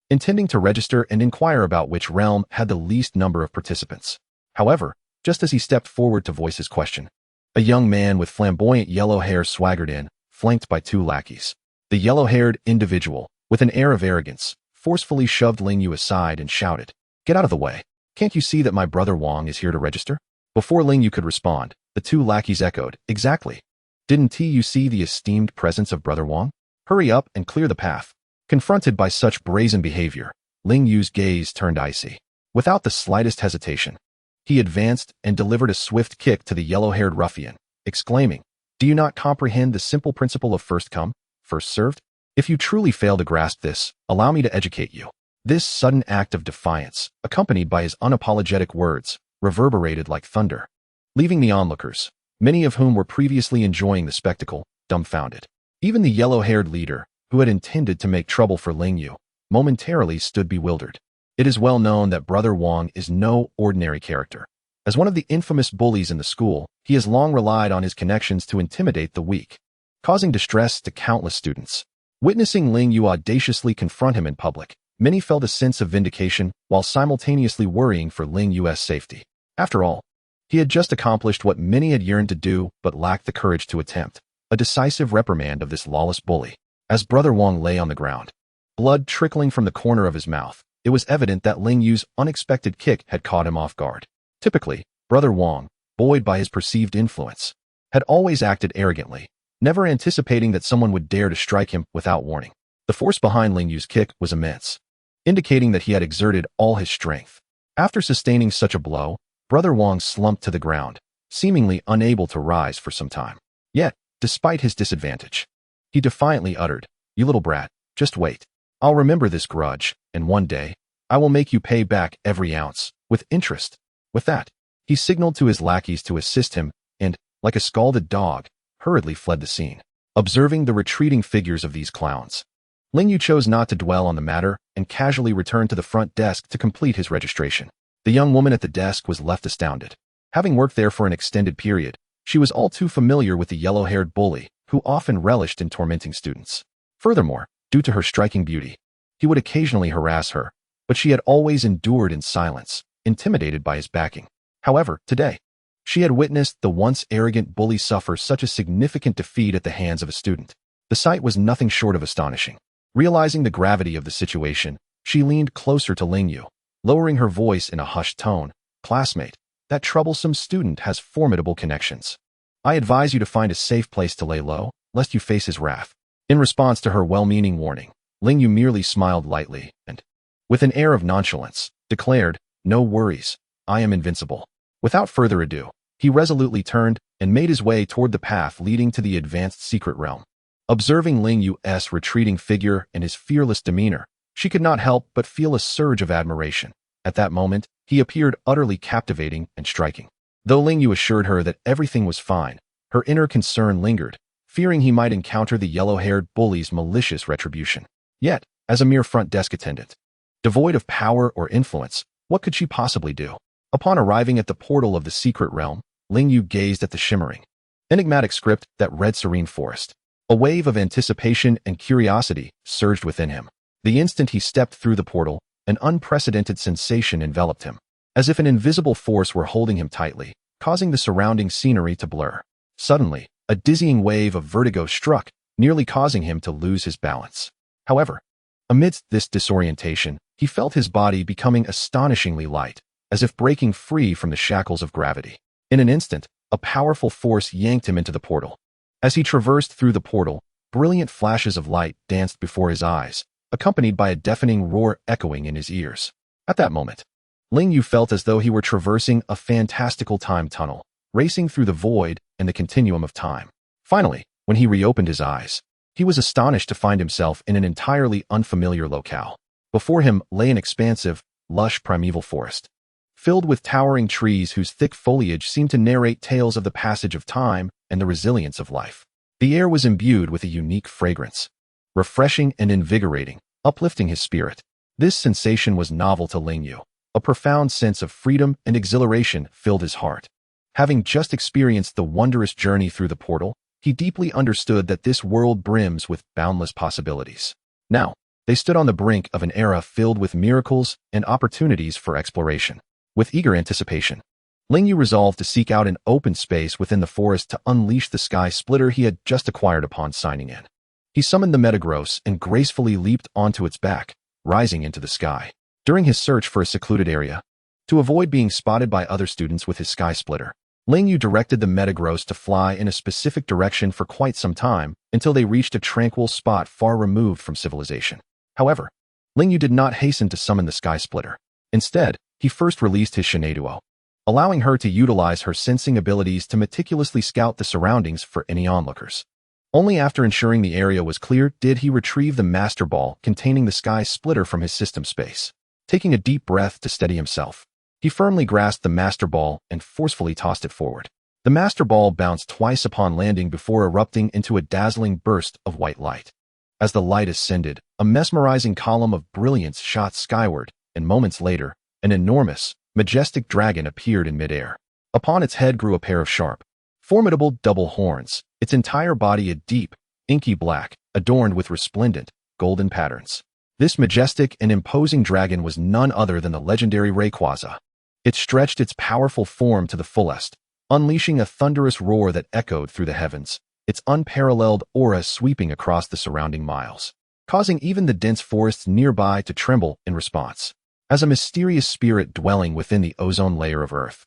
Speaker 2: intending to register and inquire about which realm had the least number of participants. However, just as he stepped forward to voice his question, a young man with flamboyant yellow hair swaggered in, flanked by two lackeys. The yellow-haired individual, with an air of arrogance, forcefully shoved Ling Yu aside and shouted, "Get out of the way. Can't you see that my brother Wang is here to register?" Before Ling Yu could respond, the two lackeys echoed, "Exactly. Didn't you see the esteemed presence of brother Wang? Hurry up and clear the path." Confronted by such brazen behavior, Ling Yu's gaze turned icy. Without the slightest hesitation, he advanced and delivered a swift kick to the yellow-haired ruffian, exclaiming, "Do you not comprehend the simple principle of first come, first served? If you truly fail to grasp this, allow me to educate you." This sudden act of defiance, accompanied by his unapologetic words, reverberated like thunder, leaving the onlookers, many of whom were previously enjoying the spectacle, dumbfounded. Even the yellow-haired leader, who had intended to make trouble for Ling Yu, momentarily stood bewildered. It is well known that Brother Wang is no ordinary character. As one of the infamous bullies in the school, he has long relied on his connections to intimidate the weak, causing distress to countless students. Witnessing Ling Yu audaciously confront him in public, many felt a sense of vindication while simultaneously worrying for Ling Yu's safety. After all, he had just accomplished what many had yearned to do but lacked the courage to attempt, a decisive reprimand of this lawless bully. As Brother Wang lay on the ground, blood trickling from the corner of his mouth, it was evident that Ling Yu's unexpected kick had caught him off guard. Typically, Brother Wang, buoyed by his perceived influence, had always acted arrogantly, never anticipating that someone would dare to strike him without warning. The force behind Ling Yu's kick was immense, indicating that he had exerted all his strength. After sustaining such a blow, Brother Wang slumped to the ground, seemingly unable to rise for some time. Yet, despite his disadvantage, he defiantly uttered, "You little brat, just wait. I'll remember this grudge, and one day, I will make you pay back every ounce, with interest." With that, he signaled to his lackeys to assist him and, like a scalded dog, hurriedly fled the scene. Observing the retreating figures of these clowns, Ling Yu chose not to dwell on the matter and casually returned to the front desk to complete his registration. The young woman at the desk was left astounded. Having worked there for an extended period, she was all too familiar with the yellow-haired bully, who often relished in tormenting students. Furthermore, due to her striking beauty, he would occasionally harass her, but she had always endured in silence, intimidated by his backing. However, today, she had witnessed the once arrogant bully suffer such a significant defeat at the hands of a student. The sight was nothing short of astonishing. Realizing the gravity of the situation, she leaned closer to Ling Yu, lowering her voice in a hushed tone. "Classmate, that troublesome student has formidable connections. I advise you to find a safe place to lay low, lest you face his wrath." In response to her well-meaning warning, Ling Yu merely smiled lightly and, with an air of nonchalance, declared, "No worries, I am invincible." Without further ado, he resolutely turned and made his way toward the path leading to the advanced secret realm. Observing Ling Yu's retreating figure and his fearless demeanor, she could not help but feel a surge of admiration. At that moment, he appeared utterly captivating and striking. Though Ling Yu assured her that everything was fine, her inner concern lingered, fearing he might encounter the yellow-haired bully's malicious retribution. Yet, as a mere front desk attendant, devoid of power or influence, what could she possibly do? Upon arriving at the portal of the secret realm, Lingyu gazed at the shimmering, enigmatic script that read Serene Forest. A wave of anticipation and curiosity surged within him. The instant he stepped through the portal, an unprecedented sensation enveloped him, as if an invisible force were holding him tightly, causing the surrounding scenery to blur. Suddenly, a dizzying wave of vertigo struck, nearly causing him to lose his balance. However, amidst this disorientation, he felt his body becoming astonishingly light, as if breaking free from the shackles of gravity. In an instant, a powerful force yanked him into the portal. As he traversed through the portal, brilliant flashes of light danced before his eyes, accompanied by a deafening roar echoing in his ears. At that moment, Lingyu felt as though he were traversing a fantastical time tunnel, racing through the void and the continuum of time. Finally, when he reopened his eyes, he was astonished to find himself in an entirely unfamiliar locale. Before him lay an expansive, lush primeval forest, filled with towering trees whose thick foliage seemed to narrate tales of the passage of time and the resilience of life. The air was imbued with a unique fragrance, refreshing and invigorating, uplifting his spirit. This sensation was novel to Lingyu. A profound sense of freedom and exhilaration filled his heart. Having just experienced the wondrous journey through the portal, he deeply understood that this world brims with boundless possibilities. Now, they stood on the brink of an era filled with miracles and opportunities for exploration. With eager anticipation, Lingyu resolved to seek out an open space within the forest to unleash the sky splitter he had just acquired upon signing in. He summoned the Metagross and gracefully leaped onto its back, rising into the sky. During his search for a secluded area, to avoid being spotted by other students with his sky splitter, Lingyu directed the Metagross to fly in a specific direction for quite some time until they reached a tranquil spot far removed from civilization. However, Lingyu did not hasten to summon the sky splitter. Instead, he first released his Shineduo, allowing her to utilize her sensing abilities to meticulously scout the surroundings for any onlookers. Only after ensuring the area was clear did he retrieve the Master Ball containing the sky splitter from his system space. Taking a deep breath to steady himself, he firmly grasped the Master Ball and forcefully tossed it forward. The Master Ball bounced twice upon landing before erupting into a dazzling burst of white light. As the light ascended, a mesmerizing column of brilliance shot skyward, and moments later, an enormous, majestic dragon appeared in midair. Upon its head grew a pair of sharp, formidable double horns, its entire body a deep, inky black, adorned with resplendent, golden patterns. This majestic and imposing dragon was none other than the legendary Rayquaza. It stretched its powerful form to the fullest, unleashing a thunderous roar that echoed through the heavens, its unparalleled aura sweeping across the surrounding miles, causing even the dense forests nearby to tremble in response. As a mysterious spirit dwelling within the ozone layer of Earth,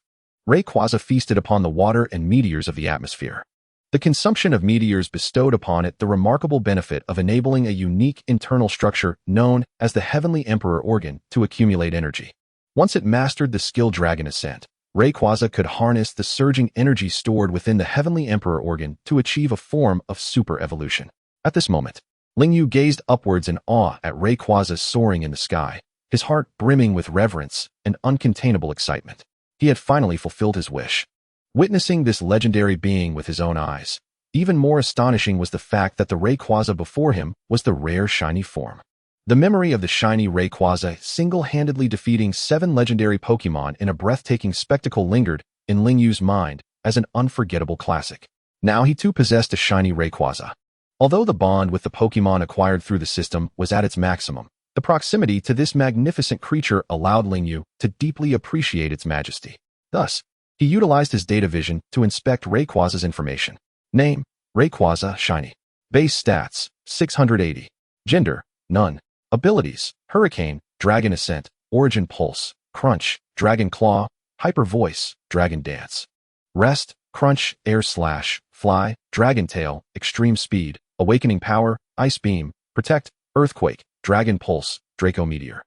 Speaker 2: Rayquaza feasted upon the water and meteors of the atmosphere. The consumption of meteors bestowed upon it the remarkable benefit of enabling a unique internal structure known as the Heavenly Emperor organ to accumulate energy. Once it mastered the skill Dragon Ascent, Rayquaza could harness the surging energy stored within the Heavenly Emperor organ to achieve a form of super evolution. At this moment, Lingyu gazed upwards in awe at Rayquaza soaring in the sky, his heart brimming with reverence and uncontainable excitement. He had finally fulfilled his wish. Witnessing this legendary being with his own eyes, even more astonishing was the fact that the Rayquaza before him was the rare shiny form. The memory of the shiny Rayquaza single-handedly defeating 7 legendary Pokémon in a breathtaking spectacle lingered in Lingyu's mind as an unforgettable classic. Now he too possessed a shiny Rayquaza. Although the bond with the Pokémon acquired through the system was at its maximum, the proximity to this magnificent creature allowed Lingyu to deeply appreciate its majesty. Thus, he utilized his data vision to inspect Rayquaza's information. Name: Rayquaza Shiny. Base stats: 680. Gender: none. Abilities: Hurricane, Dragon Ascent, Origin Pulse, Crunch, Dragon Claw, Hyper Voice, Dragon Dance. Rest: Crunch, Air Slash, Fly, Dragon Tail, Extreme Speed, Awakening Power, Ice Beam, Protect, Earthquake, Dragon Pulse, Draco Meteor.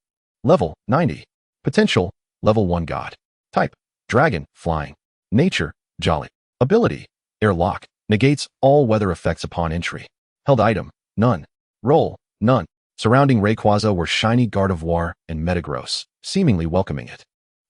Speaker 2: Level: 90. Potential: Level 1 God. Type: Dragon, Flying. Nature: Jolly. Ability: Airlock. Negates all weather effects upon entry. Held item: none. Role: none. Surrounding Rayquaza were shiny Gardevoir and Metagross, seemingly welcoming it.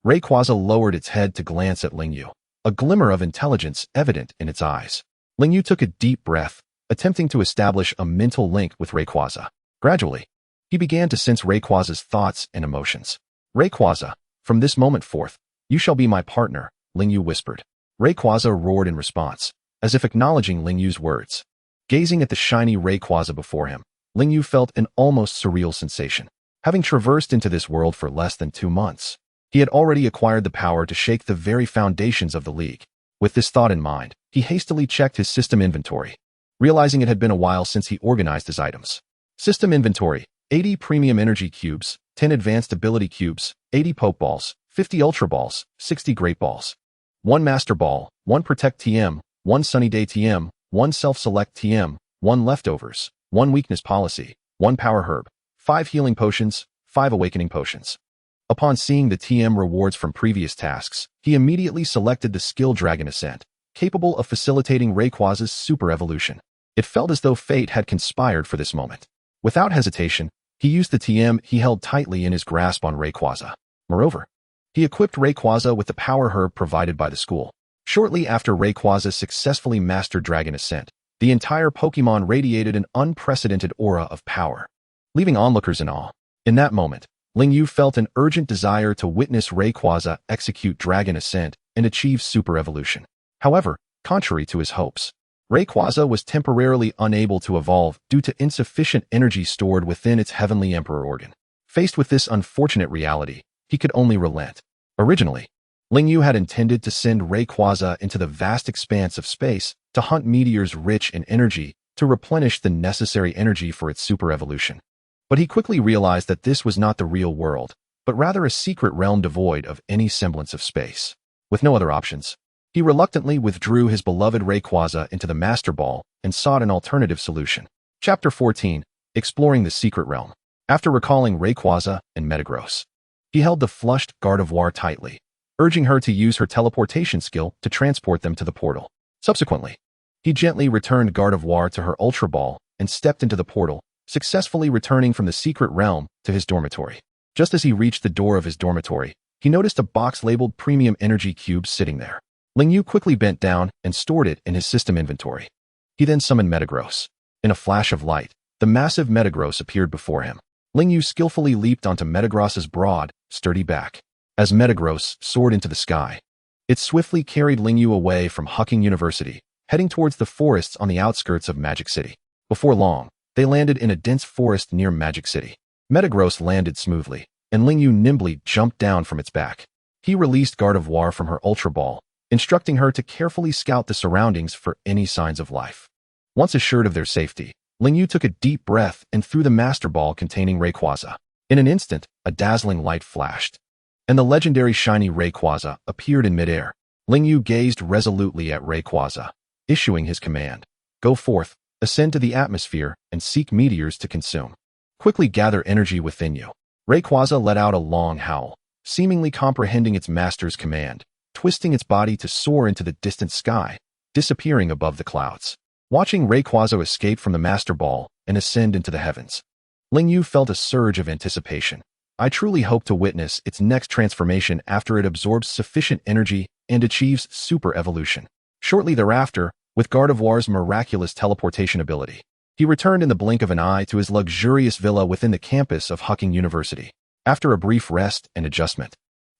Speaker 2: Rayquaza lowered its head to glance at Lingyu, a glimmer of intelligence evident in its eyes. Lingyu took a deep breath, attempting to establish a mental link with Rayquaza. Gradually, he began to sense Rayquaza's thoughts and emotions. Rayquaza, from this moment forth, you shall be my partner, Lingyu whispered. Rayquaza roared in response, as if acknowledging Lingyu's words. Gazing at the shiny Rayquaza before him, Lingyu felt an almost surreal sensation. Having traversed into this world for less than 2 months, he had already acquired the power to shake the very foundations of the league. With this thought in mind, he hastily checked his system inventory, realizing it had been a while since he organized his items. System inventory: 80 premium energy cubes, 10 advanced ability cubes, 80 pokeballs, 50 ultra balls, 60 great balls, 1 master ball, 1 protect TM, 1 sunny day TM, 1 self-select TM, 1 leftovers, 1 weakness policy, 1 power herb, 5 healing potions, 5 awakening potions. Upon seeing the TM rewards from previous tasks, he immediately selected the skill Dragon Ascent, capable of facilitating Rayquaza's super evolution. It felt as though fate had conspired for this moment. Without hesitation, he used the TM he held tightly in his grasp on Rayquaza. Moreover, he equipped Rayquaza with the power herb provided by the school. Shortly after Rayquaza successfully mastered Dragon Ascent, the entire Pokémon radiated an unprecedented aura of power, leaving onlookers in awe. In that moment, Lingyu felt an urgent desire to witness Rayquaza execute Dragon Ascent and achieve super evolution. However, contrary to his hopes, Rayquaza was temporarily unable to evolve due to insufficient energy stored within its Heavenly Emperor organ. Faced with this unfortunate reality, he could only relent. Originally, Lingyu had intended to send Rayquaza into the vast expanse of space to hunt meteors rich in energy to replenish the necessary energy for its super evolution. But he quickly realized that this was not the real world, but rather a secret realm devoid of any semblance of space. With no other options, he reluctantly withdrew his beloved Rayquaza into the Master Ball and sought an alternative solution. Chapter 14: Exploring the Secret Realm. After recalling Rayquaza and Metagross, he held the flushed Gardevoir tightly, urging her to use her teleportation skill to transport them to the portal. Subsequently, he gently returned Gardevoir to her Ultra Ball and stepped into the portal, successfully returning from the secret realm to his dormitory. Just as he reached the door of his dormitory, he noticed a box labeled Premium Energy Cubes sitting there. Lingyu quickly bent down and stored it in his system inventory. He then summoned Metagross. In a flash of light, the massive Metagross appeared before him. Lingyu skillfully leaped onto Metagross's broad, sturdy back. As Metagross soared into the sky, it swiftly carried Lingyu away from Hucking University, heading towards the forests on the outskirts of Magic City. Before long, they landed in a dense forest near Magic City. Metagross landed smoothly, and Lingyu nimbly jumped down from its back. He released Gardevoir from her Ultra Ball, instructing her to carefully scout the surroundings for any signs of life. Once assured of their safety, Lingyu took a deep breath and threw the Master Ball containing Rayquaza. In an instant, a dazzling light flashed, and the legendary shiny Rayquaza appeared in midair. Lingyu gazed resolutely at Rayquaza, issuing his command: "Go forth, ascend to the atmosphere, and seek meteors to consume. Quickly gather energy within you." Rayquaza let out a long howl, seemingly comprehending its master's command, twisting its body to soar into the distant sky, disappearing above the clouds. Watching Rayquaza escape from the Master Ball and ascend into the heavens, Lingyu felt a surge of anticipation. I truly hope to witness its next transformation after it absorbs sufficient energy and achieves super evolution. Shortly thereafter, with Gardevoir's miraculous teleportation ability, he returned in the blink of an eye to his luxurious villa within the campus of Hucking University. After a brief rest and adjustment,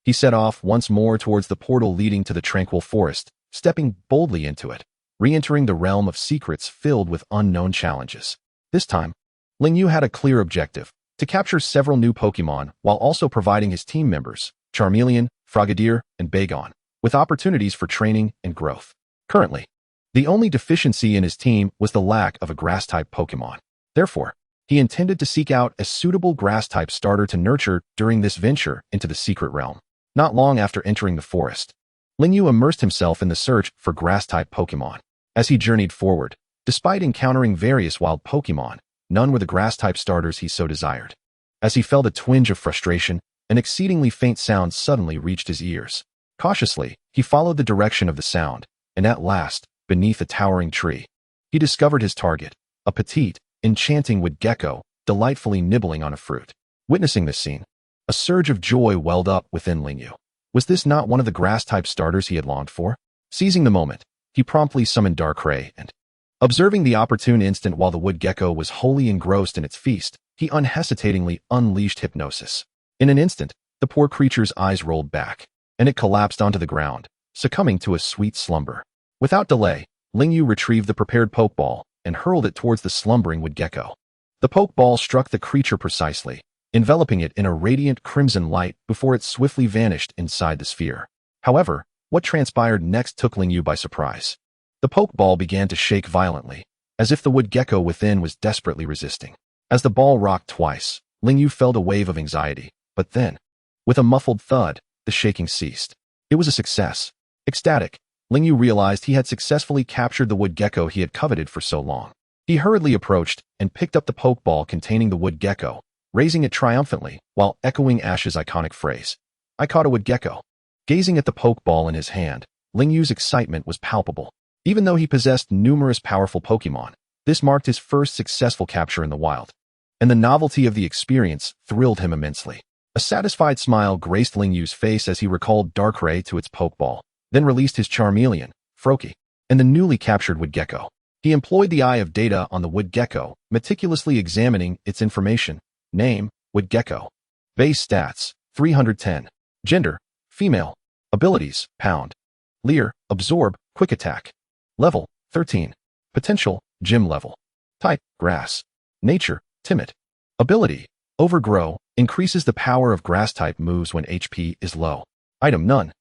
Speaker 2: he set off once more towards the portal leading to the tranquil forest, stepping boldly into it, re-entering the realm of secrets filled with unknown challenges. This time, Lingyu had a clear objective: to capture several new Pokémon while also providing his team members, Charmeleon, Frogadier, and Bagon, with opportunities for training and growth. Currently, the only deficiency in his team was the lack of a Grass-type Pokémon. Therefore, he intended to seek out a suitable Grass-type starter to nurture during this venture into the secret realm. Not long after entering the forest, Lingyu immersed himself in the search for Grass-type Pokémon. As he journeyed forward, despite encountering various wild Pokémon, none were the Grass-type starters he so desired. As he felt a twinge of frustration, an exceedingly faint sound suddenly reached his ears. Cautiously, he followed the direction of the sound, and at last, beneath a towering tree, he discovered his target, a petite, enchanting wood gecko, delightfully nibbling on a fruit. Witnessing this scene, a surge of joy welled up within Lingyu. Was this not one of the Grass-type starters he had longed for? Seizing the moment, he promptly summoned Darkrai and, observing the opportune instant while the wood gecko was wholly engrossed in its feast, he unhesitatingly unleashed Hypnosis. In an instant, the poor creature's eyes rolled back, and it collapsed onto the ground, succumbing to a sweet slumber. Without delay, Lingyu retrieved the prepared Pokeball and hurled it towards the slumbering wood gecko. The Pokeball struck the creature precisely, enveloping it in a radiant crimson light before it swiftly vanished inside the sphere. However, what transpired next took Lingyu by surprise. The Pokeball began to shake violently, as if the wood gecko within was desperately resisting. As the ball rocked twice, Lingyu felt a wave of anxiety, but then, with a muffled thud, the shaking ceased. It was a success. Ecstatic, Lingyu realized he had successfully captured the wood gecko he had coveted for so long. He hurriedly approached and picked up the Pokeball containing the wood gecko, raising it triumphantly while echoing Ash's iconic phrase, "I caught a wood gecko." Gazing at the Pokeball in his hand, Lingyu's excitement was palpable. Even though he possessed numerous powerful Pokémon, this marked his first successful capture in the wild, and the novelty of the experience thrilled him immensely. A satisfied smile graced Lingyu's face as he recalled Darkrai to its Pokeball, then released his Charmeleon, Froakie, and the newly captured wood gecko. He employed the Eye of Data on the wood gecko, meticulously examining its information. Name, wood gecko. Base stats, 310. Gender, female. Abilities, pound. Leer, absorb, quick attack. Level, 13. Potential, gym level. Type, grass. Nature, timid. Ability, overgrow, increases the power of grass-type moves when HP is low. Item, none.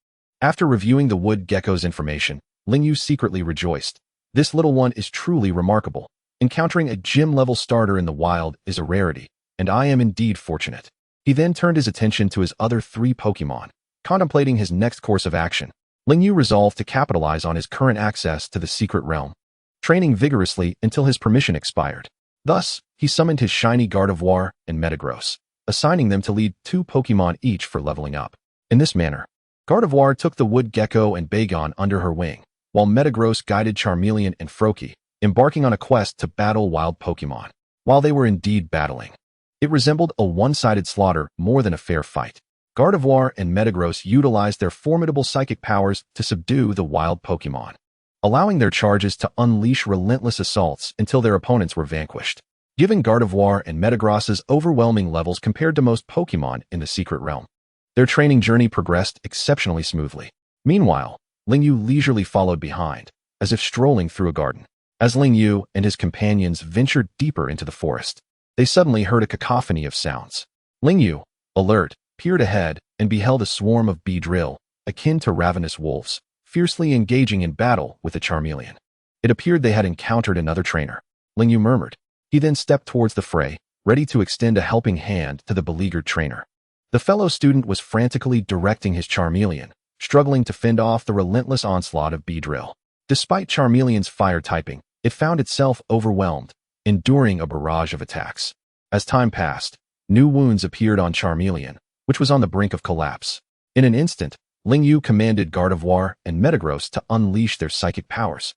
Speaker 2: After reviewing the wood gecko's information, Lingyu secretly rejoiced. This little one is truly remarkable. Encountering a gym-level starter in the wild is a rarity, and I am indeed fortunate. He then turned his attention to his other 3 Pokémon. Contemplating his next course of action, Lingyu resolved to capitalize on his current access to the secret realm, training vigorously until his permission expired. Thus, he summoned his shiny Gardevoir and Metagross, assigning them to lead 2 Pokémon each for leveling up. In this manner, Gardevoir took the wood gecko and Bagon under her wing, while Metagross guided Charmeleon and Froakie, embarking on a quest to battle wild Pokémon. While they were indeed battling, it resembled a one-sided slaughter more than a fair fight. Gardevoir and Metagross utilized their formidable psychic powers to subdue the wild Pokémon, allowing their charges to unleash relentless assaults until their opponents were vanquished. Given Gardevoir and Metagross's overwhelming levels compared to most Pokémon in the secret realm, their training journey progressed exceptionally smoothly. Meanwhile, Lingyu leisurely followed behind, as if strolling through a garden. As Lingyu and his companions ventured deeper into the forest, they suddenly heard a cacophony of sounds. Lingyu, alert, peered ahead and beheld a swarm of Beedrill, akin to ravenous wolves, fiercely engaging in battle with a Charmeleon. It appeared they had encountered another trainer. Lingyu murmured. He then stepped towards the fray, ready to extend a helping hand to the beleaguered trainer. The fellow student was frantically directing his Charmeleon, struggling to fend off the relentless onslaught of Beedrill. Despite Charmeleon's fire typing, it found itself overwhelmed, enduring a barrage of attacks. As time passed, new wounds appeared on Charmeleon, which was on the brink of collapse. In an instant, Lingyu commanded Gardevoir and Metagross to unleash their psychic powers,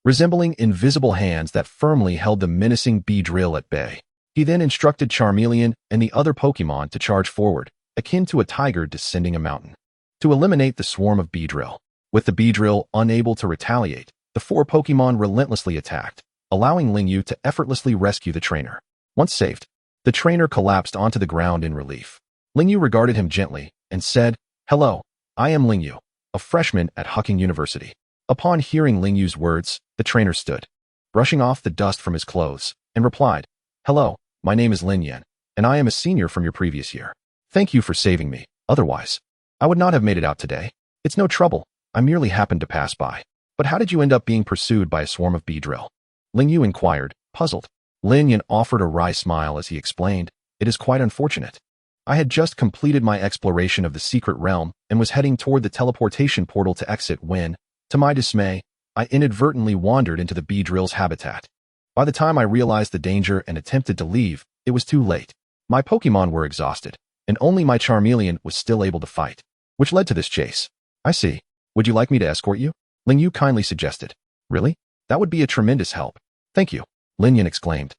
Speaker 2: resembling invisible hands that firmly held the menacing Beedrill at bay. He then instructed Charmeleon and the other Pokémon to charge forward, akin to a tiger descending a mountain, to eliminate the swarm of Beedrill. With the Beedrill unable to retaliate, the 4 Pokémon relentlessly attacked, allowing Lingyu to effortlessly rescue the trainer. Once saved, the trainer collapsed onto the ground in relief. Lingyu regarded him gently and said, "Hello, I am Lingyu, a freshman at Hucking University." Upon hearing Lingyu's words, the trainer stood, brushing off the dust from his clothes, and replied, "Hello, my name is Lin Yan, and I am a senior from your previous year. Thank you for saving me, otherwise, I would not have made it out today. It's no trouble, I merely happened to pass by. But how did you end up being pursued by a swarm of Beedrill?" Lingyu inquired, puzzled. Lin Yan offered a wry smile as he explained, "It is quite unfortunate. I had just completed my exploration of the secret realm and was heading toward the teleportation portal to exit when, to my dismay, I inadvertently wandered into the Beedrill's habitat. By the time I realized the danger and attempted to leave, it was too late. My Pokémon were exhausted, and only my Charmeleon was still able to fight, which led to this chase." "I see. Would you like me to escort you?" Lingyu kindly suggested. "Really? That would be a tremendous help. Thank you," Lin Yan exclaimed,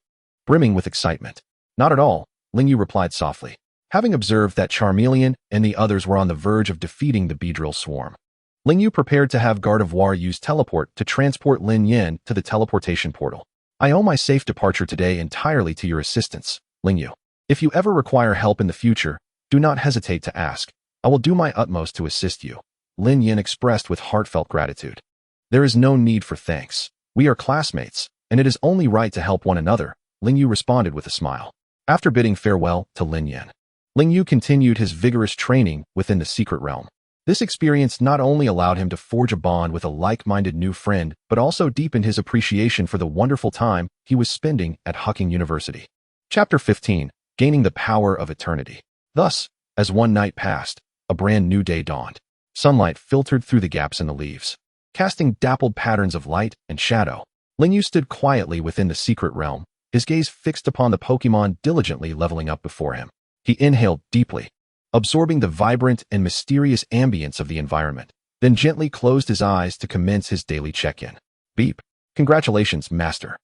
Speaker 2: brimming with excitement. "Not at all," Lingyu replied softly, having observed that Charmeleon and the others were on the verge of defeating the Beedrill swarm. Lingyu prepared to have Gardevoir use teleport to transport Lin Yan to the teleportation portal. "I owe my safe departure today entirely to your assistance, Lingyu. If you ever require help in the future, do not hesitate to ask. I will do my utmost to assist you," Lin Yin expressed with heartfelt gratitude. There is no need for thanks. We are classmates, and it is only right to help one another, Lin Yu responded with a smile. After bidding farewell to Lin Yin, Ling Yu continued his vigorous training within the secret realm. This experience not only allowed him to forge a bond with a like-minded new friend, but also deepened his appreciation for the wonderful time he was spending at Hucking University. Chapter 15. Gaining the Power of Eternity. Thus, as one night passed, a brand new day dawned. Sunlight filtered through the gaps in the leaves, casting dappled patterns of light and shadow. Ling Yu stood quietly within the secret realm, his gaze fixed upon the Pokémon diligently leveling up before him. He inhaled deeply, absorbing the vibrant and mysterious ambience of the environment, then gently closed his eyes to commence his daily check-in. Beep. Congratulations, Master.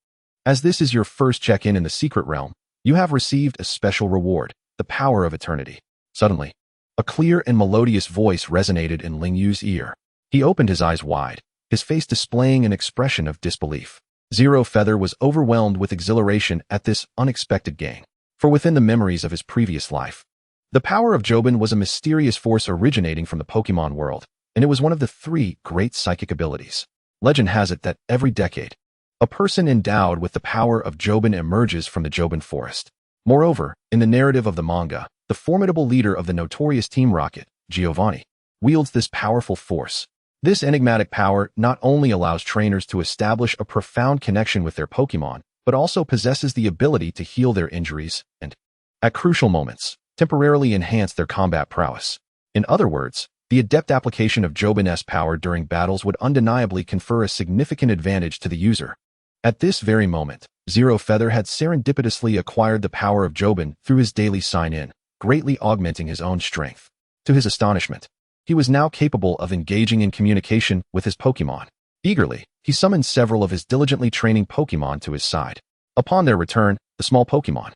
Speaker 2: As this is your first check-in in the secret realm, you have received a special reward, the Power of Eternity. Suddenly, a clear and melodious voice resonated in Ling Yu's ear. He opened his eyes wide, his face displaying an expression of disbelief. Zero Feather was overwhelmed with exhilaration at this unexpected gain. For within the memories of his previous life, the power of Jobin was a mysterious force originating from the Pokémon world, and it was one of the 3 great psychic abilities. Legend has it that every decade, a person endowed with the power of Jobin emerges from the Jobin forest. Moreover, in the narrative of the manga, the formidable leader of the notorious Team Rocket, Giovanni, wields this powerful force. This enigmatic power not only allows trainers to establish a profound connection with their Pokémon, but also possesses the ability to heal their injuries and, at crucial moments, temporarily enhance their combat prowess. In other words, the adept application of Jobin's power during battles would undeniably confer a significant advantage to the user. At this very moment, Zero Feather had serendipitously acquired the power of Jobin through his daily sign-in, greatly augmenting his own strength. To his astonishment, he was now capable of engaging in communication with his Pokémon. Eagerly, he summoned several of his diligently training Pokémon to his side. Upon their return, the small Pokémon,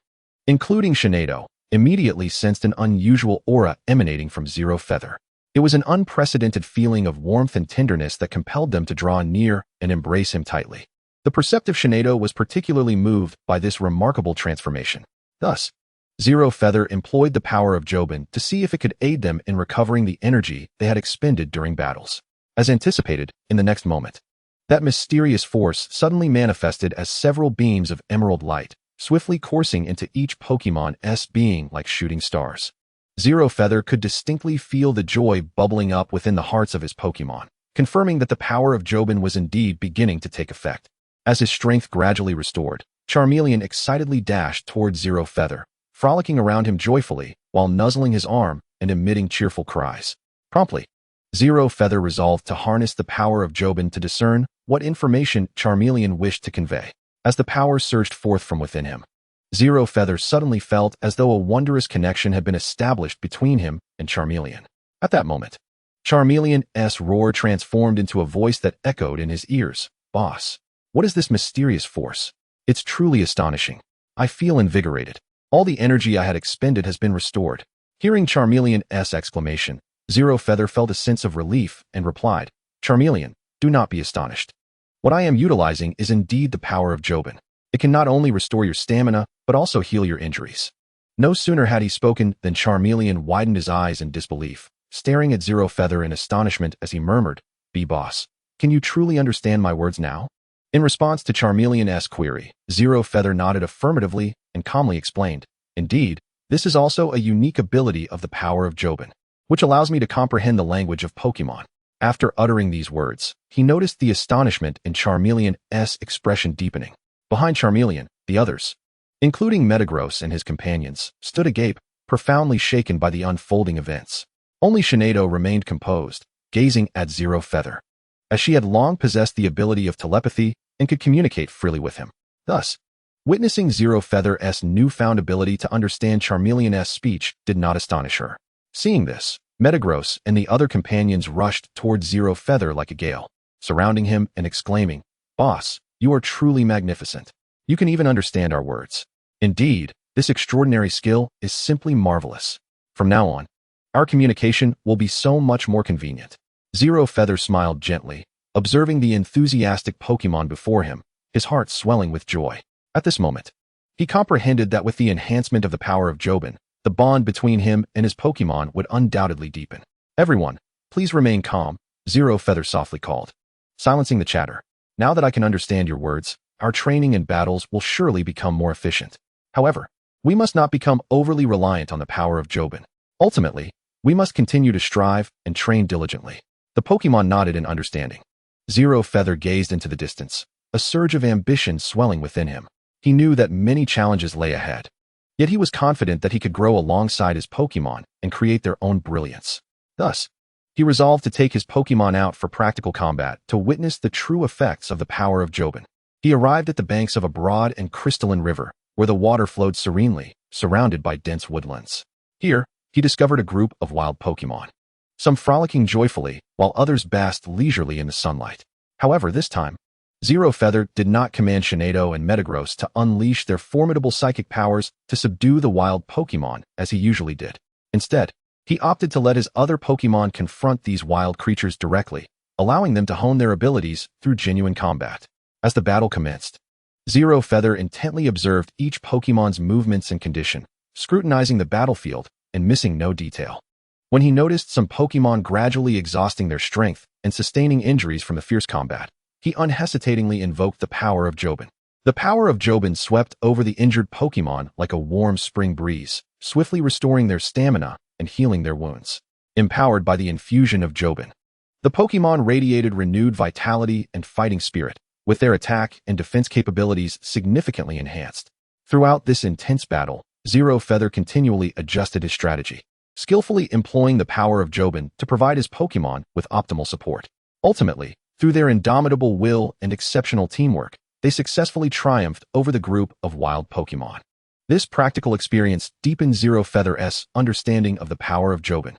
Speaker 2: including Shinado, immediately sensed an unusual aura emanating from Zero Feather. It was an unprecedented feeling of warmth and tenderness that compelled them to draw near and embrace him tightly. The perceptive Shinado was particularly moved by this remarkable transformation. Thus, Zero Feather employed the power of Jobin to see if it could aid them in recovering the energy they had expended during battles. As anticipated, in the next moment, that mysterious force suddenly manifested as several beams of emerald light, swiftly coursing into each Pokémon's being like shooting stars. Zero Feather could distinctly feel the joy bubbling up within the hearts of his Pokémon, confirming that the power of Jobin was indeed beginning to take effect. As his strength gradually restored, Charmeleon excitedly dashed towards Zero Feather, frolicking around him joyfully while nuzzling his arm and emitting cheerful cries. Promptly, Zero Feather resolved to harness the power of Jobin to discern what information Charmeleon wished to convey. As the power surged forth from within him, Zero Feather suddenly felt as though a wondrous connection had been established between him and Charmeleon. At that moment, Charmeleon's roar transformed into a voice that echoed in his ears. "Boss, what is this mysterious force? It's truly astonishing. I feel invigorated. All the energy I had expended has been restored." Hearing Charmeleon's exclamation, Zero Feather felt a sense of relief and replied, "Charmeleon, do not be astonished. What I am utilizing is indeed the power of Jobin. It can not only restore your stamina, but also heal your injuries." No sooner had he spoken than Charmeleon widened his eyes in disbelief, staring at Zero Feather in astonishment as he murmured, "B-Boss, can you truly understand my words now?" In response to Charmeleon's query, Zero Feather nodded affirmatively and calmly explained, "Indeed, this is also a unique ability of the power of Jobin, which allows me to comprehend the language of Pokémon." After uttering these words, he noticed the astonishment in Charmeleon's expression deepening. Behind Charmeleon, the others, including Metagross and his companions, stood agape, profoundly shaken by the unfolding events. Only Shinado remained composed, gazing at Zero Feather, as she had long possessed the ability of telepathy and could communicate freely with him. Thus, witnessing Zero Feather's newfound ability to understand Charmeleon's speech did not astonish her. Seeing this, Metagross and the other companions rushed towards Zero Feather like a gale, surrounding him and exclaiming, "Boss, you are truly magnificent. You can even understand our words. Indeed, this extraordinary skill is simply marvelous. From now on, our communication will be so much more convenient." Zero Feather smiled gently, observing the enthusiastic Pokémon before him, his heart swelling with joy. At this moment, he comprehended that with the enhancement of the power of Jobin, the bond between him and his Pokémon would undoubtedly deepen. Everyone, Please remain calm, Zero Feather softly called, silencing the chatter. Now that I can understand your words, our training and battles will surely become more efficient. However, we must not become overly reliant on the power of Jobin. Ultimately, we must continue to strive and train diligently. The Pokemon nodded in understanding. Zero Feather gazed into the distance, a surge of ambition swelling within him. He knew that many challenges lay ahead. Yet he was confident that he could grow alongside his Pokemon and create their own brilliance. Thus, he resolved to take his Pokemon out for practical combat to witness the true effects of the power of Jobin. He arrived at the banks of a broad and crystalline river, where the water flowed serenely, surrounded by dense woodlands. Here, he discovered a group of wild Pokemon, some frolicking joyfully, while others basked leisurely in the sunlight. However, this time, Zero Feather did not command Shiny and Metagross to unleash their formidable psychic powers to subdue the wild Pokemon as he usually did. Instead, he opted to let his other Pokemon confront these wild creatures directly, allowing them to hone their abilities through genuine combat. As the battle commenced, Zero Feather intently observed each Pokemon's movements and condition, scrutinizing the battlefield and missing no detail. When he noticed some Pokemon gradually exhausting their strength and sustaining injuries from the fierce combat, he unhesitatingly invoked the power of Jobin. The power of Jobin swept over the injured Pokemon like a warm spring breeze, swiftly restoring their stamina and healing their wounds. Empowered by the infusion of Jobin, the Pokemon radiated renewed vitality and fighting spirit, with their attack and defense capabilities significantly enhanced. Throughout this intense battle, Zero Feather continually adjusted his strategy, skillfully employing the power of Jobin to provide his Pokemon with optimal support. Ultimately, through their indomitable will and exceptional teamwork, they successfully triumphed over the group of wild Pokemon. This practical experience deepened Zero Feather's understanding of the power of Jobin.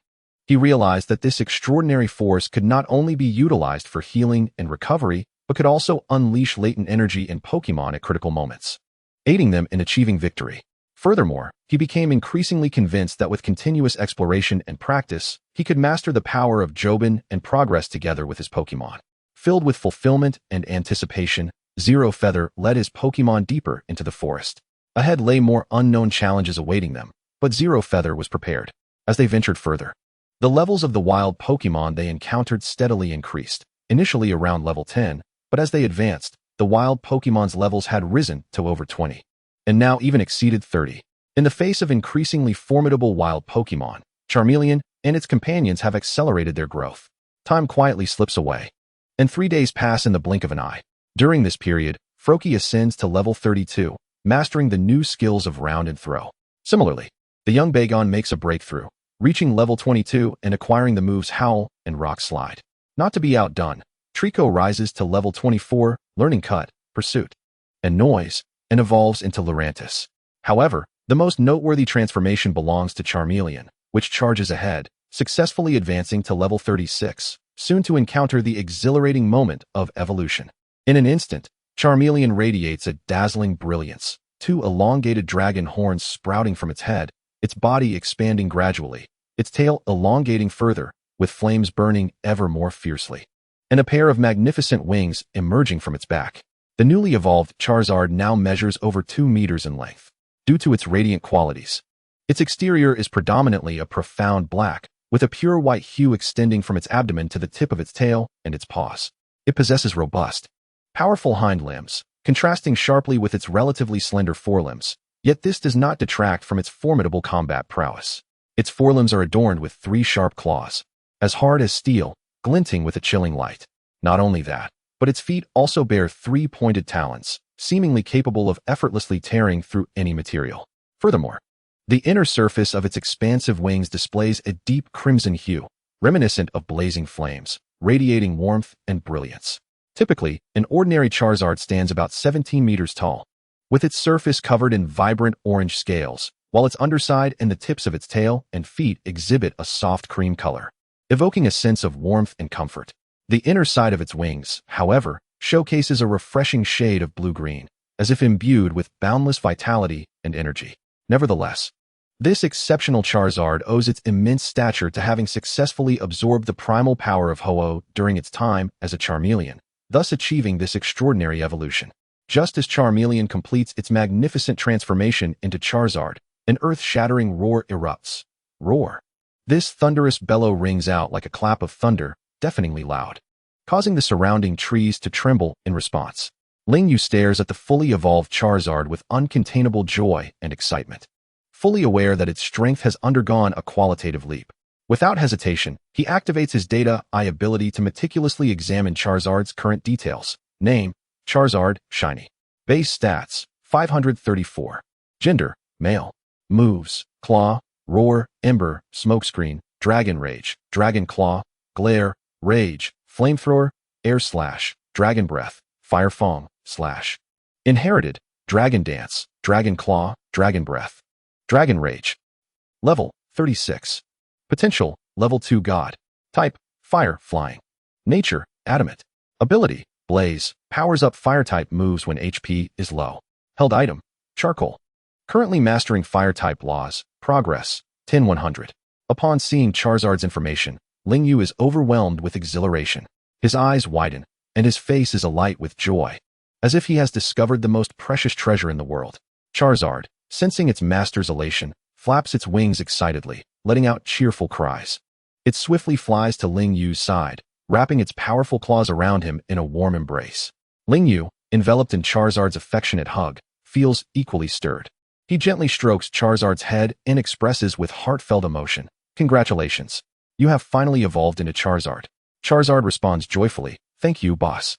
Speaker 2: He realized that this extraordinary force could not only be utilized for healing and recovery, but could also unleash latent energy in Pokemon at critical moments, aiding them in achieving victory. Furthermore, he became increasingly convinced that with continuous exploration and practice, he could master the power of Jobin and progress together with his Pokemon. Filled with fulfillment and anticipation, Zero Feather led his Pokemon deeper into the forest. Ahead lay more unknown challenges awaiting them, but Zero Feather was prepared. As they ventured further, the levels of the wild Pokemon they encountered steadily increased, initially around level 10, but as they advanced, the wild Pokemon's levels had risen to over 20, and now even exceeded 30. In the face of increasingly formidable wild Pokemon, Charmeleon and its companions have accelerated their growth. Time quietly slips away, and 3 days pass in the blink of an eye. During this period, Froakie ascends to level 32, mastering the new skills of Round and Throw. Similarly, the young Bagon makes a breakthrough, reaching level 22 and acquiring the moves Howl and Rock Slide. Not to be outdone, Trico rises to level 24, learning Cut, Pursuit, and Noise, and evolves into Lurantis. However, the most noteworthy transformation belongs to Charmeleon, which charges ahead, successfully advancing to level 36, soon to encounter the exhilarating moment of evolution. In an instant, Charmeleon radiates a dazzling brilliance, 2 elongated dragon horns sprouting from its head, its body expanding gradually, its tail elongating further, with flames burning ever more fiercely, and a pair of magnificent wings emerging from its back. The newly evolved Charizard now measures over 2 meters in length. Due to its radiant qualities, its exterior is predominantly a profound black, with a pure white hue extending from its abdomen to the tip of its tail and its paws. It possesses robust, powerful hind limbs, contrasting sharply with its relatively slender forelimbs, yet this does not detract from its formidable combat prowess. Its forelimbs are adorned with 3 sharp claws, as hard as steel, glinting with a chilling light. Not only that, but its feet also bear 3 pointed talons, seemingly capable of effortlessly tearing through any material. Furthermore, the inner surface of its expansive wings displays a deep crimson hue, reminiscent of blazing flames, radiating warmth and brilliance. Typically, an ordinary Charizard stands about 17 meters tall, with its surface covered in vibrant orange scales, while its underside and the tips of its tail and feet exhibit a soft cream color, evoking a sense of warmth and comfort. The inner side of its wings, however, showcases a refreshing shade of blue-green, as if imbued with boundless vitality and energy. Nevertheless, this exceptional Charizard owes its immense stature to having successfully absorbed the primal power of Ho-Oh during its time as a Charmeleon, thus achieving this extraordinary evolution. Just as Charmeleon completes its magnificent transformation into Charizard, an earth-shattering roar erupts. Roar! This thunderous bellow rings out like a clap of thunder, deafeningly loud, causing the surrounding trees to tremble in response. Ling Yu stares at the fully evolved Charizard with uncontainable joy and excitement, fully aware that its strength has undergone a qualitative leap. Without hesitation, he activates his Data Eye ability to meticulously examine Charizard's current details. Name: Charizard, Shiny. Base stats: 534. Gender: male. Moves: Claw, Roar, Ember, Smokescreen, Dragon Rage, Dragon Claw, Glare, Rage, Flamethrower, Air Slash, Dragon Breath, Fire Fang, Slash. Inherited: Dragon Dance, Dragon Claw, Dragon Breath. Dragon Rage. Level: 36. Potential: Level 2 God. Type: Fire, Flying. Nature: Adamant. Ability: Blaze, powers up Fire-type moves when HP is low. Held item: Charcoal. Currently mastering Fire-type laws. Progress: 10-100. Upon seeing Charizard's information, Ling Yu is overwhelmed with exhilaration. His eyes widen, and his face is alight with joy, as if he has discovered the most precious treasure in the world. Charizard, sensing its master's elation, flaps its wings excitedly, letting out cheerful cries. It swiftly flies to Ling Yu's side, wrapping its powerful claws around him in a warm embrace. Ling Yu, enveloped in Charizard's affectionate hug, feels equally stirred. He gently strokes Charizard's head and expresses with heartfelt emotion, "Congratulations. You have finally evolved into Charizard." Charizard responds joyfully, "Thank you, boss.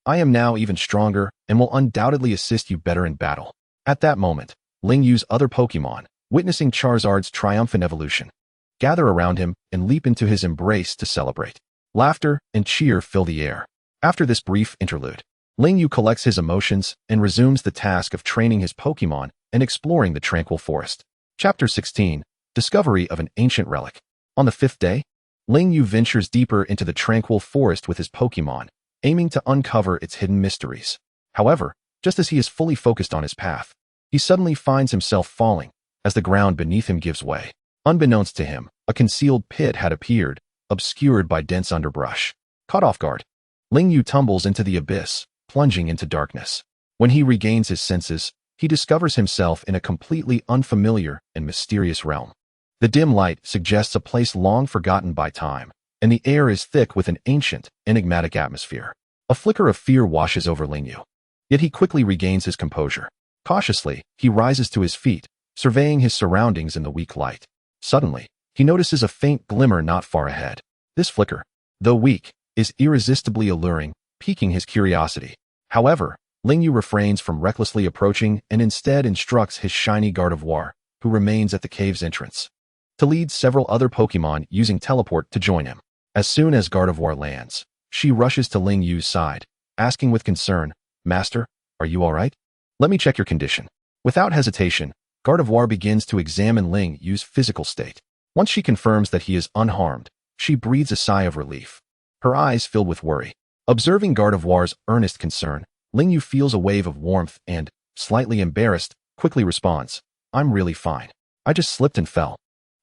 Speaker 2: I am now even stronger and will undoubtedly assist you better in battle." At that moment, Ling Yu's other Pokémon, witnessing Charizard's triumphant evolution, gather around him and leap into his embrace to celebrate. Laughter and cheer fill the air. After this brief interlude, Ling Yu collects his emotions and resumes the task of training his Pokémon and exploring the tranquil forest. Chapter 16. Discovery of an Ancient Relic. On the 5th day, Ling Yu ventures deeper into the tranquil forest with his Pokémon, aiming to uncover its hidden mysteries. However, just as he is fully focused on his path, he suddenly finds himself falling as the ground beneath him gives way. Unbeknownst to him, a concealed pit had appeared, obscured by dense underbrush. Caught off guard, Ling Yu tumbles into the abyss, plunging into darkness. When he regains his senses, he discovers himself in a completely unfamiliar and mysterious realm. The dim light suggests a place long forgotten by time, and the air is thick with an ancient, enigmatic atmosphere. A flicker of fear washes over Ling Yu, yet he quickly regains his composure. Cautiously, he rises to his feet, surveying his surroundings in the weak light. Suddenly, he notices a faint glimmer not far ahead. This flicker, though weak, is irresistibly alluring, piquing his curiosity. However, Ling Yu refrains from recklessly approaching and instead instructs his shiny Gardevoir, who remains at the cave's entrance, to lead several other Pokémon using teleport to join him. As soon as Gardevoir lands, she rushes to Ling Yu's side, asking with concern, "Master, are you all right? Let me check your condition." Without hesitation, Gardevoir begins to examine Ling Yu's physical state. Once she confirms that he is unharmed, she breathes a sigh of relief. Her eyes fill with worry. Observing Gardevoir's earnest concern, Ling Yu feels a wave of warmth and, slightly embarrassed, quickly responds, "I'm really fine. I just slipped and fell.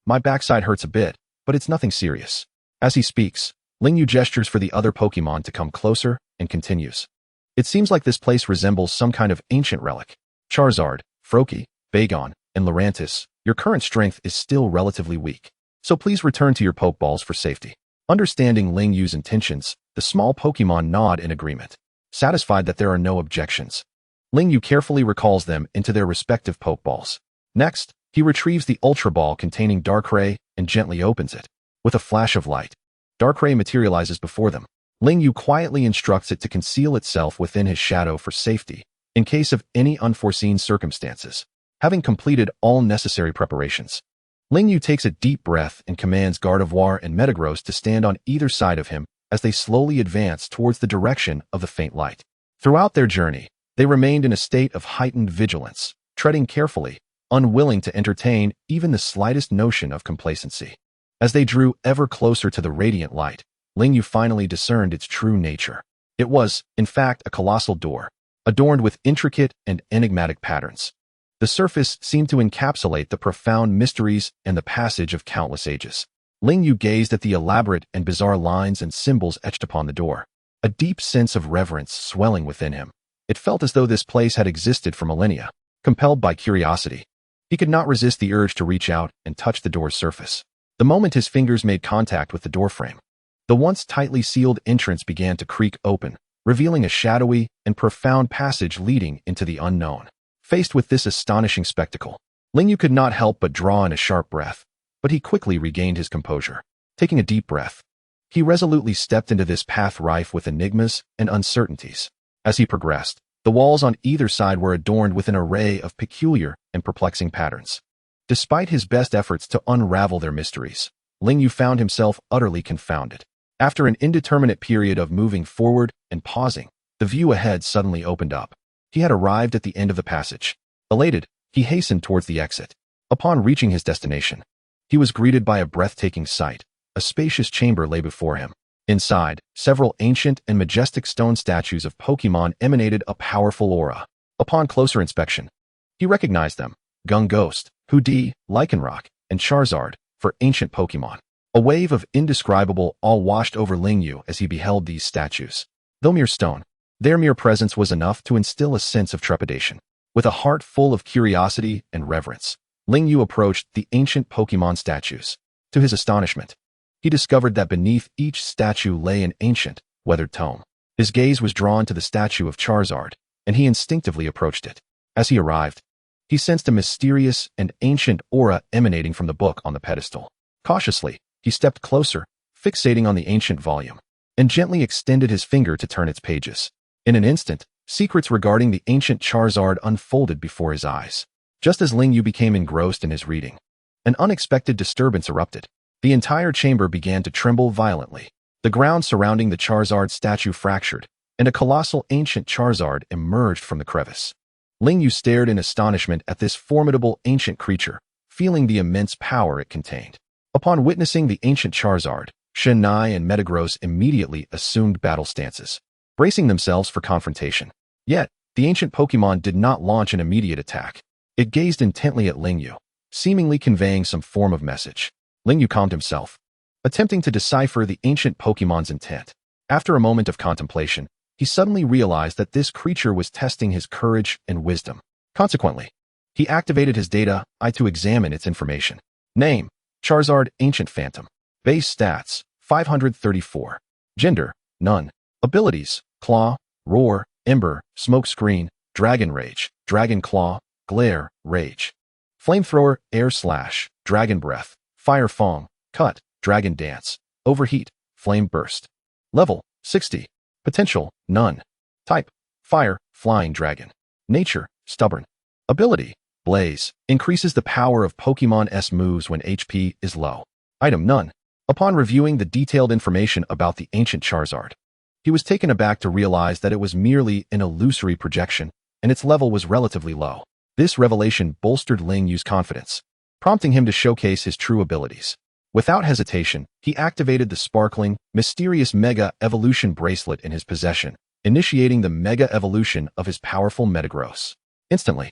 Speaker 2: My backside hurts a bit, but it's nothing serious." As he speaks, Ling Yu gestures for the other Pokémon to come closer and continues, "It seems like this place resembles some kind of ancient relic. Charizard, Froakie, Bagon, and Lurantis, your current strength is still relatively weak, so please return to your Pokeballs for safety." Understanding Ling Yu's intentions, the small Pokémon nod in agreement. Satisfied that there are no objections, Ling Yu carefully recalls them into their respective Pokeballs. Next, he retrieves the Ultra Ball containing Darkrai and gently opens it. With a flash of light, Darkrai materializes before them. Ling Yu quietly instructs it to conceal itself within his shadow for safety, in case of any unforeseen circumstances. Having completed all necessary preparations, Ling Yu takes a deep breath and commands Gardevoir and Metagross to stand on either side of him as they slowly advance towards the direction of the faint light. Throughout their journey, they remained in a state of heightened vigilance, treading carefully, unwilling to entertain even the slightest notion of complacency. As they drew ever closer to the radiant light, Ling Yu finally discerned its true nature. It was, in fact, a colossal door, adorned with intricate and enigmatic patterns. The surface seemed to encapsulate the profound mysteries and the passage of countless ages. Ling Yu gazed at the elaborate and bizarre lines and symbols etched upon the door, a deep sense of reverence swelling within him. It felt as though this place had existed for millennia. Compelled by curiosity, he could not resist the urge to reach out and touch the door's surface. The moment his fingers made contact with the doorframe, the once tightly sealed entrance began to creak open, revealing a shadowy and profound passage leading into the unknown. Faced with this astonishing spectacle, Lingyu could not help but draw in a sharp breath, but he quickly regained his composure. Taking a deep breath, he resolutely stepped into this path rife with enigmas and uncertainties. As he progressed, the walls on either side were adorned with an array of peculiar and perplexing patterns. Despite his best efforts to unravel their mysteries, Lingyu found himself utterly confounded. After an indeterminate period of moving forward and pausing, the view ahead suddenly opened up. He had arrived at the end of the passage. Elated, he hastened towards the exit. Upon reaching his destination, he was greeted by a breathtaking sight. A spacious chamber lay before him. Inside, several ancient and majestic stone statues of Pokémon emanated a powerful aura. Upon closer inspection, he recognized them: Gunghost, Hoodie, Lycanroc, and Charizard, for ancient Pokémon. A wave of indescribable awe washed over Lingyu as he beheld these statues. Though mere stone, their mere presence was enough to instill a sense of trepidation. With a heart full of curiosity and reverence, Lingyu approached the ancient Pokémon statues. To his astonishment, he discovered that beneath each statue lay an ancient, weathered tome. His gaze was drawn to the statue of Charizard, and he instinctively approached it. As he arrived, he sensed a mysterious and ancient aura emanating from the book on the pedestal. Cautiously, he stepped closer, fixating on the ancient volume, and gently extended his finger to turn its pages. In an instant, secrets regarding the ancient Charizard unfolded before his eyes. Just as Lingyu became engrossed in his reading, an unexpected disturbance erupted. The entire chamber began to tremble violently. The ground surrounding the Charizard statue fractured, and a colossal ancient Charizard emerged from the crevice. Lingyu stared in astonishment at this formidable ancient creature, feeling the immense power it contained. Upon witnessing the ancient Charizard, Shiny and Metagross immediately assumed battle stances, bracing themselves for confrontation. Yet, the ancient Pokémon did not launch an immediate attack. It gazed intently at Lingyu, seemingly conveying some form of message. Lingyu calmed himself, attempting to decipher the ancient Pokémon's intent. After a moment of contemplation, he suddenly realized that this creature was testing his courage and wisdom. Consequently, he activated his data eye to examine its information. Name: Charizard Ancient Phantom. Base stats: 534. Gender: none. Abilities: Claw, Roar, Ember, Smoke Screen, Dragon Rage, Dragon Claw, Glare, Rage. Flamethrower, Air Slash, Dragon Breath, Fire Fong, Cut, Dragon Dance, Overheat, Flame Burst. Level: 60. Potential: none. Type: Fire, Flying Dragon. Nature: stubborn. Ability: Blaze, increases the power of Pokémon's moves when HP is low. Item: none. Upon reviewing the detailed information about the ancient Charizard, he was taken aback to realize that it was merely an illusory projection, and its level was relatively low. This revelation bolstered Lingyu's confidence, prompting him to showcase his true abilities. Without hesitation, he activated the sparkling, mysterious Mega Evolution bracelet in his possession, initiating the Mega Evolution of his powerful Metagross. Instantly,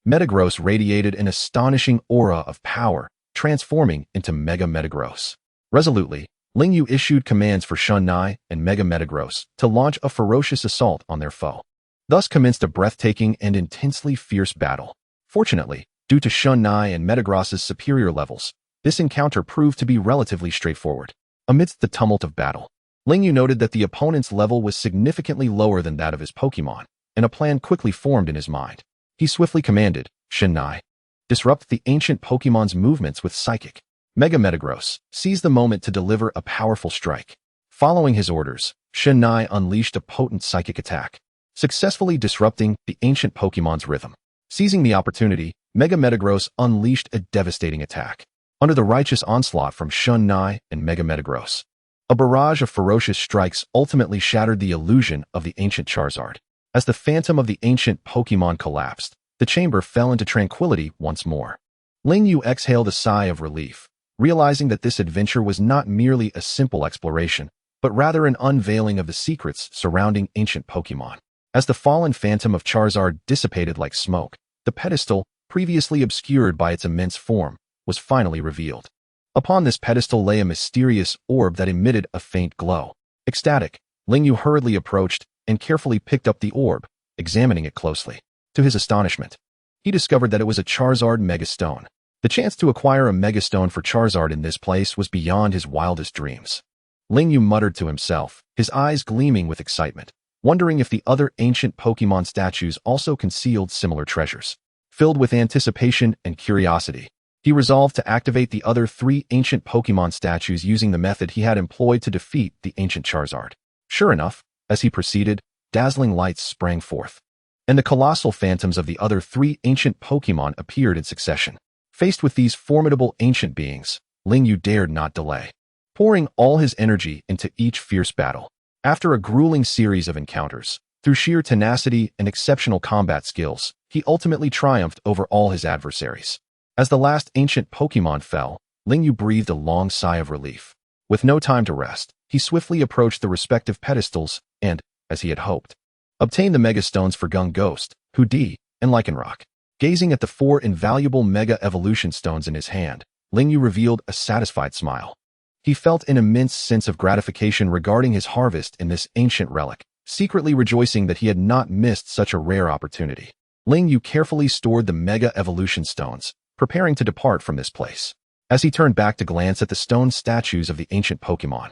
Speaker 2: Metagross radiated an astonishing aura of power, transforming into Mega Metagross. Resolutely, Lingyu issued commands for Shiny and Mega Metagross to launch a ferocious assault on their foe. Thus commenced a breathtaking and intensely fierce battle. Fortunately, due to Shiny and Metagross's superior levels, this encounter proved to be relatively straightforward. Amidst the tumult of battle, Lingyu noted that the opponent's level was significantly lower than that of his Pokémon, and a plan quickly formed in his mind. He swiftly commanded, Shiny, disrupt the ancient Pokémon's movements with Psychic. Mega Metagross seized the moment to deliver a powerful strike. Following his orders, Shiny unleashed a potent psychic attack, successfully disrupting the ancient Pokémon's rhythm. Seizing the opportunity, Mega Metagross unleashed a devastating attack. Under the righteous onslaught from Shiny and Mega Metagross, a barrage of ferocious strikes ultimately shattered the illusion of the ancient Charizard. As the phantom of the ancient Pokémon collapsed, the chamber fell into tranquility once more. Lingyu exhaled a sigh of relief, realizing that this adventure was not merely a simple exploration, but rather an unveiling of the secrets surrounding ancient Pokémon. As the fallen phantom of Charizard dissipated like smoke, the pedestal, previously obscured by its immense form, was finally revealed. Upon this pedestal lay a mysterious orb that emitted a faint glow. Ecstatic, Lingyu hurriedly approached and carefully picked up the orb, examining it closely. To his astonishment, he discovered that it was a Charizard Megastone. The chance to acquire a Megastone for Charizard in this place was beyond his wildest dreams. Lingyu muttered to himself, his eyes gleaming with excitement, wondering if the other ancient Pokémon statues also concealed similar treasures. Filled with anticipation and curiosity, he resolved to activate the other 3 ancient Pokémon statues using the method he had employed to defeat the ancient Charizard. Sure enough, as he proceeded, dazzling lights sprang forth, and the colossal phantoms of the other 3 ancient Pokémon appeared in succession. Faced with these formidable ancient beings, Lingyu dared not delay, pouring all his energy into each fierce battle. After a grueling series of encounters, through sheer tenacity and exceptional combat skills, he ultimately triumphed over all his adversaries. As the last ancient Pokémon fell, Lingyu breathed a long sigh of relief. With no time to rest, he swiftly approached the respective pedestals and, as he had hoped, obtained the Mega Stones for Gung Ghost, Hoodie, and Lycanroc. Gazing at the 4 invaluable Mega Evolution Stones in his hand, Lingyu revealed a satisfied smile. He felt an immense sense of gratification regarding his harvest in this ancient relic, secretly rejoicing that he had not missed such a rare opportunity. Lingyu carefully stored the Mega Evolution Stones, preparing to depart from this place. As he turned back to glance at the stone statues of the ancient Pokémon,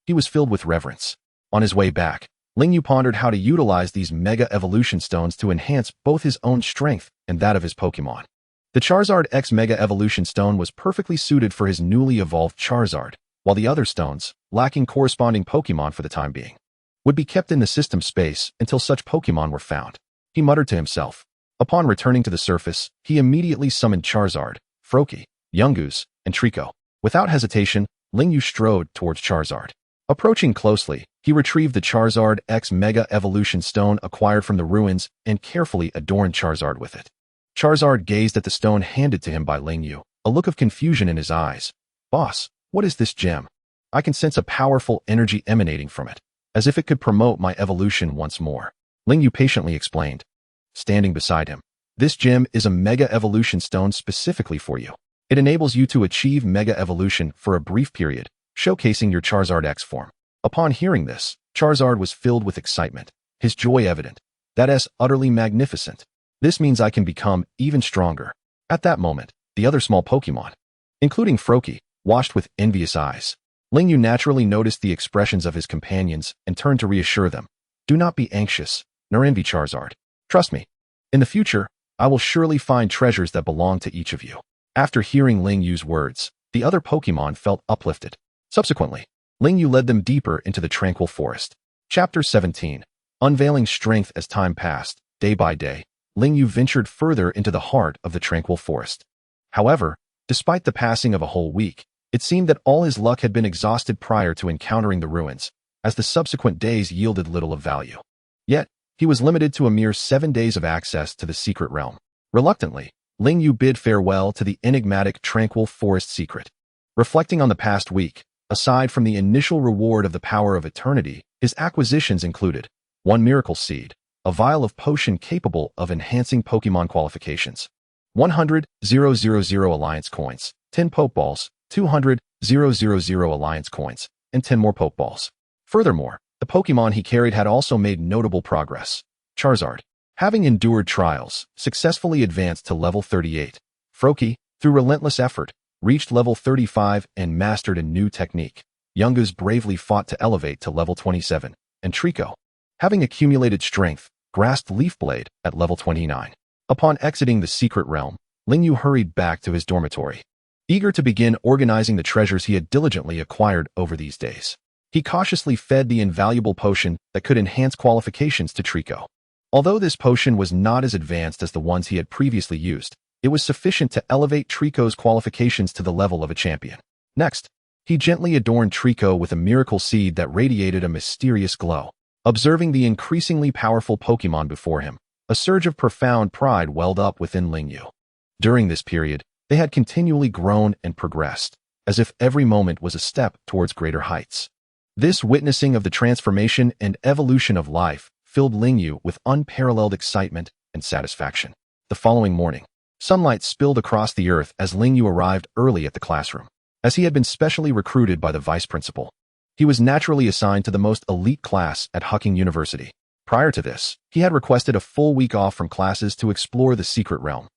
Speaker 2: he was filled with reverence. On his way back, Lingyu pondered how to utilize these Mega Evolution Stones to enhance both his own strength and that of his Pokémon. The Charizard X Mega Evolution Stone was perfectly suited for his newly evolved Charizard, while the other stones, lacking corresponding Pokémon for the time being, would be kept in the system space until such Pokémon were found. He muttered to himself. Upon returning to the surface, he immediately summoned Charizard, Froakie, Yungoos, and Trico. Without hesitation, Lingyu strode towards Charizard. Approaching closely, he retrieved the Charizard X Mega Evolution Stone acquired from the ruins and carefully adorned Charizard with it. Charizard gazed at the stone handed to him by Lingyu, a look of confusion in his eyes. "Boss, what is this gem? I can sense a powerful energy emanating from it, as if it could promote my evolution once more," Lingyu patiently explained. Standing beside him, "This gem is a Mega Evolution Stone specifically for you. It enables you to achieve Mega Evolution for a brief period, showcasing your Charizard X form." Upon hearing this, Charizard was filled with excitement, his joy evident. "That's utterly magnificent. This means I can become even stronger." At that moment, the other small Pokémon, including Froakie, watched with envious eyes. Lingyu naturally noticed the expressions of his companions and turned to reassure them. "Do not be anxious, nor envy Charizard. Trust me. In the future, I will surely find treasures that belong to each of you." After hearing Lingyu's words, the other Pokémon felt uplifted. Subsequently, Lingyu led them deeper into the tranquil forest. Chapter 17. Unveiling strength. As time passed, day by day, Lingyu ventured further into the heart of the tranquil forest. However, despite the passing of a whole week, it seemed that all his luck had been exhausted prior to encountering the ruins, as the subsequent days yielded little of value. Yet, he was limited to a mere 7 days of access to the secret realm. Reluctantly, Lingyu bid farewell to the enigmatic tranquil forest secret. Reflecting on the past week, aside from the initial reward of the power of eternity, his acquisitions included 1 miracle seed, a vial of potion capable of enhancing Pokémon qualifications, 100,000 Alliance coins, 10 Pokeballs, 200,000 Alliance coins, and 10 more Pokeballs. Furthermore, the Pokémon he carried had also made notable progress. Charizard, having endured trials, successfully advanced to level 38. Froakie, through relentless effort, reached level 35 and mastered a new technique. Yungoos bravely fought to elevate to level 27, and Trico, having accumulated strength, grasped Leaf Blade at level 29. Upon exiting the secret realm, Lingyu hurried back to his dormitory, eager to begin organizing the treasures he had diligently acquired over these days. He cautiously fed the invaluable potion that could enhance qualifications to Trico. Although this potion was not as advanced as the ones he had previously used, it was sufficient to elevate Trico's qualifications to the level of a champion. Next, he gently adorned Trico with a miracle seed that radiated a mysterious glow. Observing the increasingly powerful Pokémon before him, a surge of profound pride welled up within Lingyu. During this period, they had continually grown and progressed, as if every moment was a step towards greater heights. This witnessing of the transformation and evolution of life filled Lingyu with unparalleled excitement and satisfaction. The following morning, sunlight spilled across the earth as Lingyu arrived early at the classroom. As he had been specially recruited by the vice principal, he was naturally assigned to the most elite class at Hucking University. Prior to this, he had requested a full week off from classes to explore the secret realm.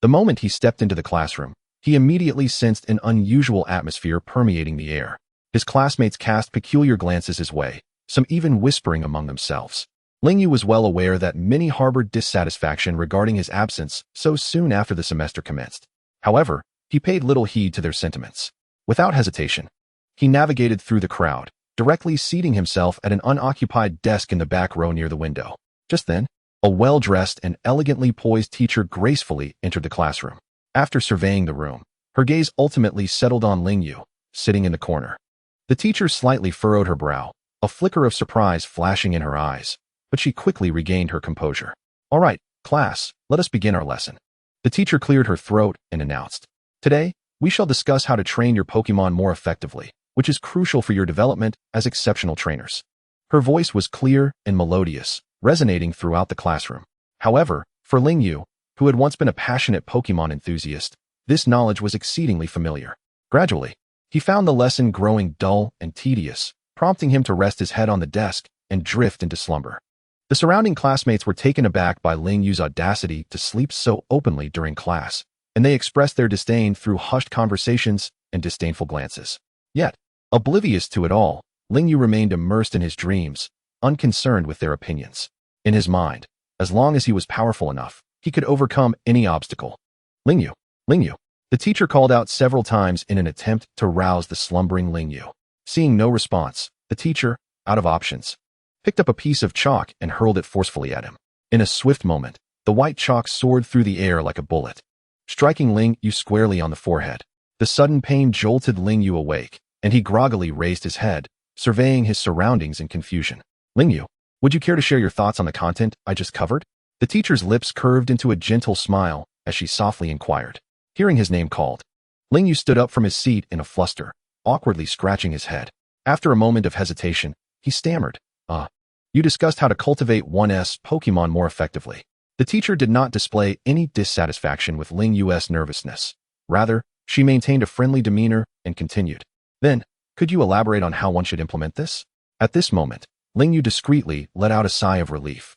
Speaker 2: The moment he stepped into the classroom, He immediately sensed an unusual atmosphere permeating the air. His classmates cast peculiar glances his way, some even whispering among themselves. Lingyu was well aware that many harbored dissatisfaction regarding his absence so soon after the semester commenced. However, he paid little heed to their sentiments. Without hesitation, he navigated through the crowd, directly seating himself at an unoccupied desk in the back row near the window. Just then, a well-dressed and elegantly poised teacher gracefully entered the classroom. After surveying the room, her gaze ultimately settled on Lingyu, sitting in the corner. The teacher slightly furrowed her brow, a flicker of surprise flashing in her eyes, but she quickly regained her composure. "All right, class, let us begin our lesson." The teacher cleared her throat and announced, "Today, we shall discuss how to train your Pokémon more effectively, which is crucial for your development as exceptional trainers." Her voice was clear and melodious, resonating throughout the classroom. However, for Lingyu, who had once been a passionate Pokémon enthusiast, this knowledge was exceedingly familiar. Gradually, he found the lesson growing dull and tedious, prompting him to rest his head on the desk and drift into slumber. The surrounding classmates were taken aback by Lingyu's audacity to sleep so openly during class, and they expressed their disdain through hushed conversations and disdainful glances. Yet, oblivious to it all, Lingyu remained immersed in his dreams, unconcerned with their opinions. In his mind, as long as he was powerful enough, he could overcome any obstacle. "Lingyu, Lingyu." The teacher called out several times in an attempt to rouse the slumbering Lingyu. Seeing no response, the teacher, out of options, picked up a piece of chalk and hurled it forcefully at him. In a swift moment, the white chalk soared through the air like a bullet, striking Lingyu squarely on the forehead. The sudden pain jolted Lingyu awake, and he groggily raised his head, surveying his surroundings in confusion. "Lingyu, would you care to share your thoughts on the content I just covered?" The teacher's lips curved into a gentle smile as she softly inquired. Hearing his name called, Lingyu stood up from his seat in a fluster, awkwardly scratching his head. After a moment of hesitation, he stammered, You discussed how to cultivate 1S Pokémon more effectively." The teacher did not display any dissatisfaction with Lingyu's nervousness. Rather, she maintained a friendly demeanor and continued, "Then, could you elaborate on how one should implement this?" At this moment, Lingyu discreetly let out a sigh of relief,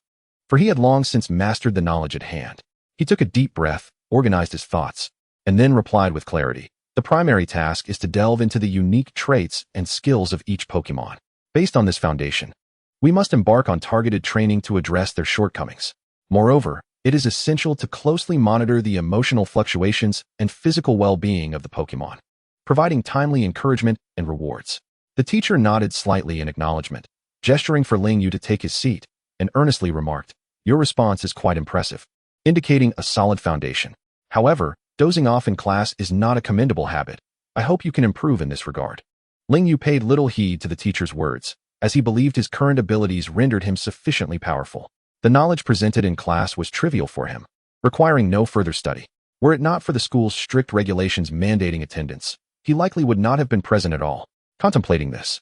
Speaker 2: for he had long since mastered the knowledge at hand. He took a deep breath, organized his thoughts, and then replied with clarity. "The primary task is to delve into the unique traits and skills of each Pokémon. Based on this foundation, we must embark on targeted training to address their shortcomings. Moreover, it is essential to closely monitor the emotional fluctuations and physical well-being of the Pokémon, providing timely encouragement and rewards." The teacher nodded slightly in acknowledgement, gesturing for Lingyu to take his seat, and earnestly remarked, "Your response is quite impressive," indicating a solid foundation. However, dozing off in class is not a commendable habit. I hope you can improve in this regard. Lingyu paid little heed to the teacher's words, as he believed his current abilities rendered him sufficiently powerful. The knowledge presented in class was trivial for him, requiring no further study. Were it not for the school's strict regulations mandating attendance, he likely would not have been present at all. Contemplating this,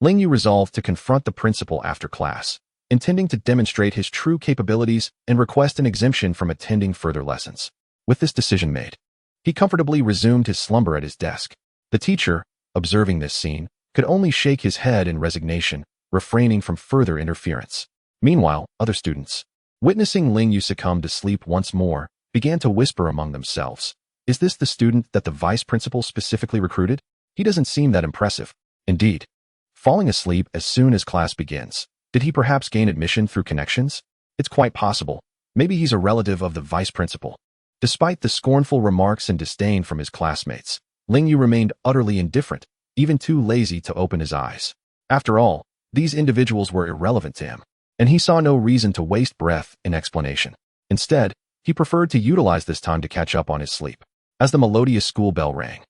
Speaker 2: Lingyu resolved to confront the principal after class, intending to demonstrate his true capabilities and request an exemption from attending further lessons. With this decision made, he comfortably resumed his slumber at his desk. The teacher, observing this scene, could only shake his head in resignation, refraining from further interference. Meanwhile, other students, witnessing Lingyu succumb to sleep once more, began to whisper among themselves. "Is this the student that the vice principal specifically recruited? He doesn't seem that impressive." Indeed, falling asleep as soon as class begins. Did he perhaps gain admission through connections? It's quite possible. Maybe he's a relative of the vice principal. Despite the scornful remarks and disdain from his classmates, Lingyu remained utterly indifferent, even too lazy to open his eyes. After all, these individuals were irrelevant to him, and he saw no reason to waste breath in explanation. Instead, he preferred to utilize this time to catch up on his sleep. As the melodious school bell rang,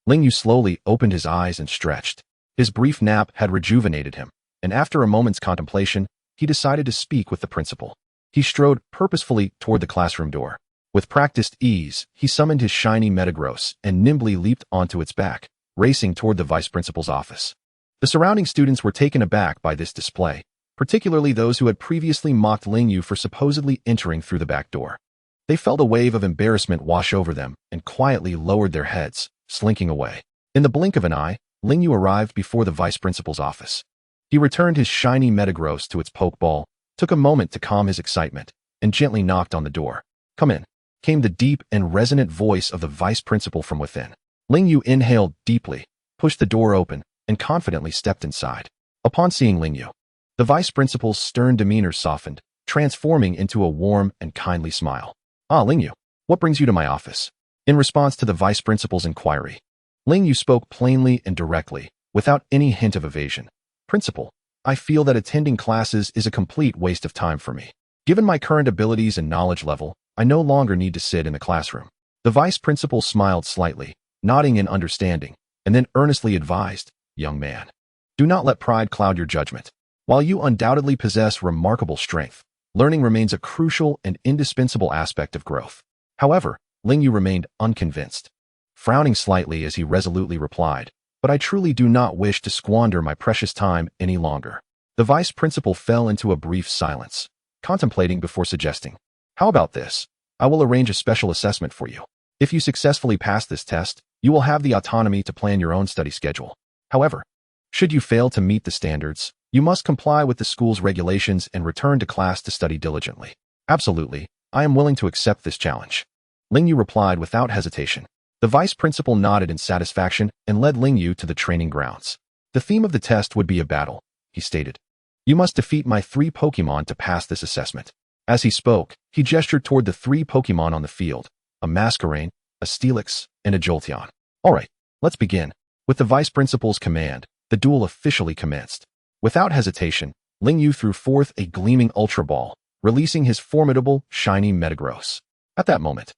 Speaker 2: Lingyu slowly opened his eyes and stretched. His brief nap had rejuvenated him, and after a moment's contemplation, he decided to speak with the principal. He strode purposefully toward the classroom door. With practiced ease, he summoned his Shiny Metagross and nimbly leaped onto its back, racing toward the vice principal's office. The surrounding students were taken aback by this display, particularly those who had previously mocked Lingyu for supposedly entering through the back door. They felt a wave of embarrassment wash over them and quietly lowered their heads, slinking away. In the blink of an eye, Lingyu arrived before the vice principal's office. He returned his Shiny Metagross to its pokeball, took a moment to calm his excitement, and gently knocked on the door. "Come in." came the deep and resonant voice of the vice principal from within. Ling Yu inhaled deeply, pushed the door open, and confidently stepped inside. Upon seeing Ling Yu, the vice principal's stern demeanor softened, transforming into a warm and kindly smile. "Ah, Ling Yu, what brings you to my office?" In response to the vice principal's inquiry, Ling Yu spoke plainly and directly, without any hint of evasion. "Principal, I feel that attending classes is a complete waste of time for me. Given my current abilities and knowledge level, I no longer need to sit in the classroom." The vice principal smiled slightly, nodding in understanding, and then earnestly advised, "Young man, do not let pride cloud your judgment. While you undoubtedly possess remarkable strength, learning remains a crucial and indispensable aspect of growth." However, Ling Yu remained unconvinced, frowning slightly as he resolutely replied, "But I truly do not wish to squander my precious time any longer." The vice principal fell into a brief silence, contemplating before suggesting, "How about this? I will arrange a special assessment for you. If you successfully pass this test, you will have the autonomy to plan your own study schedule. However, should you fail to meet the standards, you must comply with the school's regulations and return to class to study diligently." "Absolutely, I am willing to accept this challenge," Ling Yu replied without hesitation. The vice principal nodded in satisfaction and led Ling Yu to the training grounds. "The theme of the test would be a battle," he stated. "You must defeat my 3 Pokémon to pass this assessment." As he spoke, he gestured toward the 3 Pokémon on the field, a Masquerain, a Steelix, and a Jolteon. "All right, let's begin." With the vice principal's command, the duel officially commenced. Without hesitation, Ling Yu threw forth a gleaming Ultra Ball, releasing his formidable Shiny Metagross. At that moment,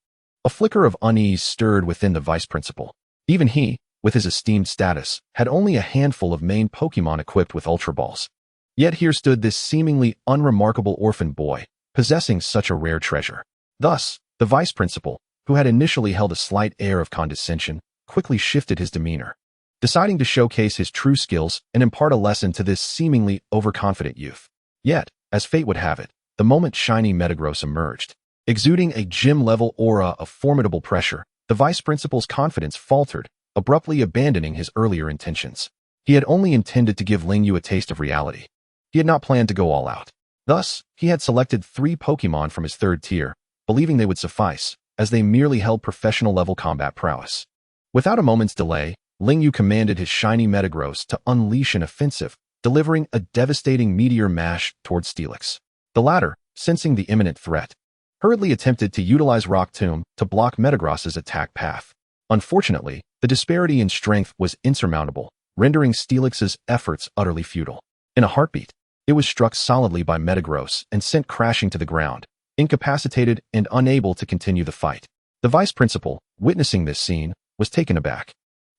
Speaker 2: a flicker of unease stirred within the vice principal. Even he, with his esteemed status, had only a handful of main Pokémon equipped with Ultra Balls. Yet here stood this seemingly unremarkable orphan boy, possessing such a rare treasure. Thus, the vice principal, who had initially held a slight air of condescension, quickly shifted his demeanor, deciding to showcase his true skills and impart a lesson to this seemingly overconfident youth. Yet, as fate would have it, the moment Shiny Metagross emerged, exuding a gym-level aura of formidable pressure, the vice principal's confidence faltered, abruptly abandoning his earlier intentions. He had only intended to give Ling Yu a taste of reality. He had not planned to go all out. Thus, he had selected 3 Pokémon from his 3rd tier, believing they would suffice, as they merely held professional-level combat prowess. Without a moment's delay, Ling Yu commanded his Shiny Metagross to unleash an offensive, delivering a devastating meteor mash towards Steelix. The latter, sensing the imminent threat, hurriedly attempted to utilize Rock Tomb to block Metagross's attack path. Unfortunately, the disparity in strength was insurmountable, rendering Steelix's efforts utterly futile. In a heartbeat, it was struck solidly by Metagross and sent crashing to the ground, incapacitated and unable to continue the fight. The vice principal, witnessing this scene, was taken aback.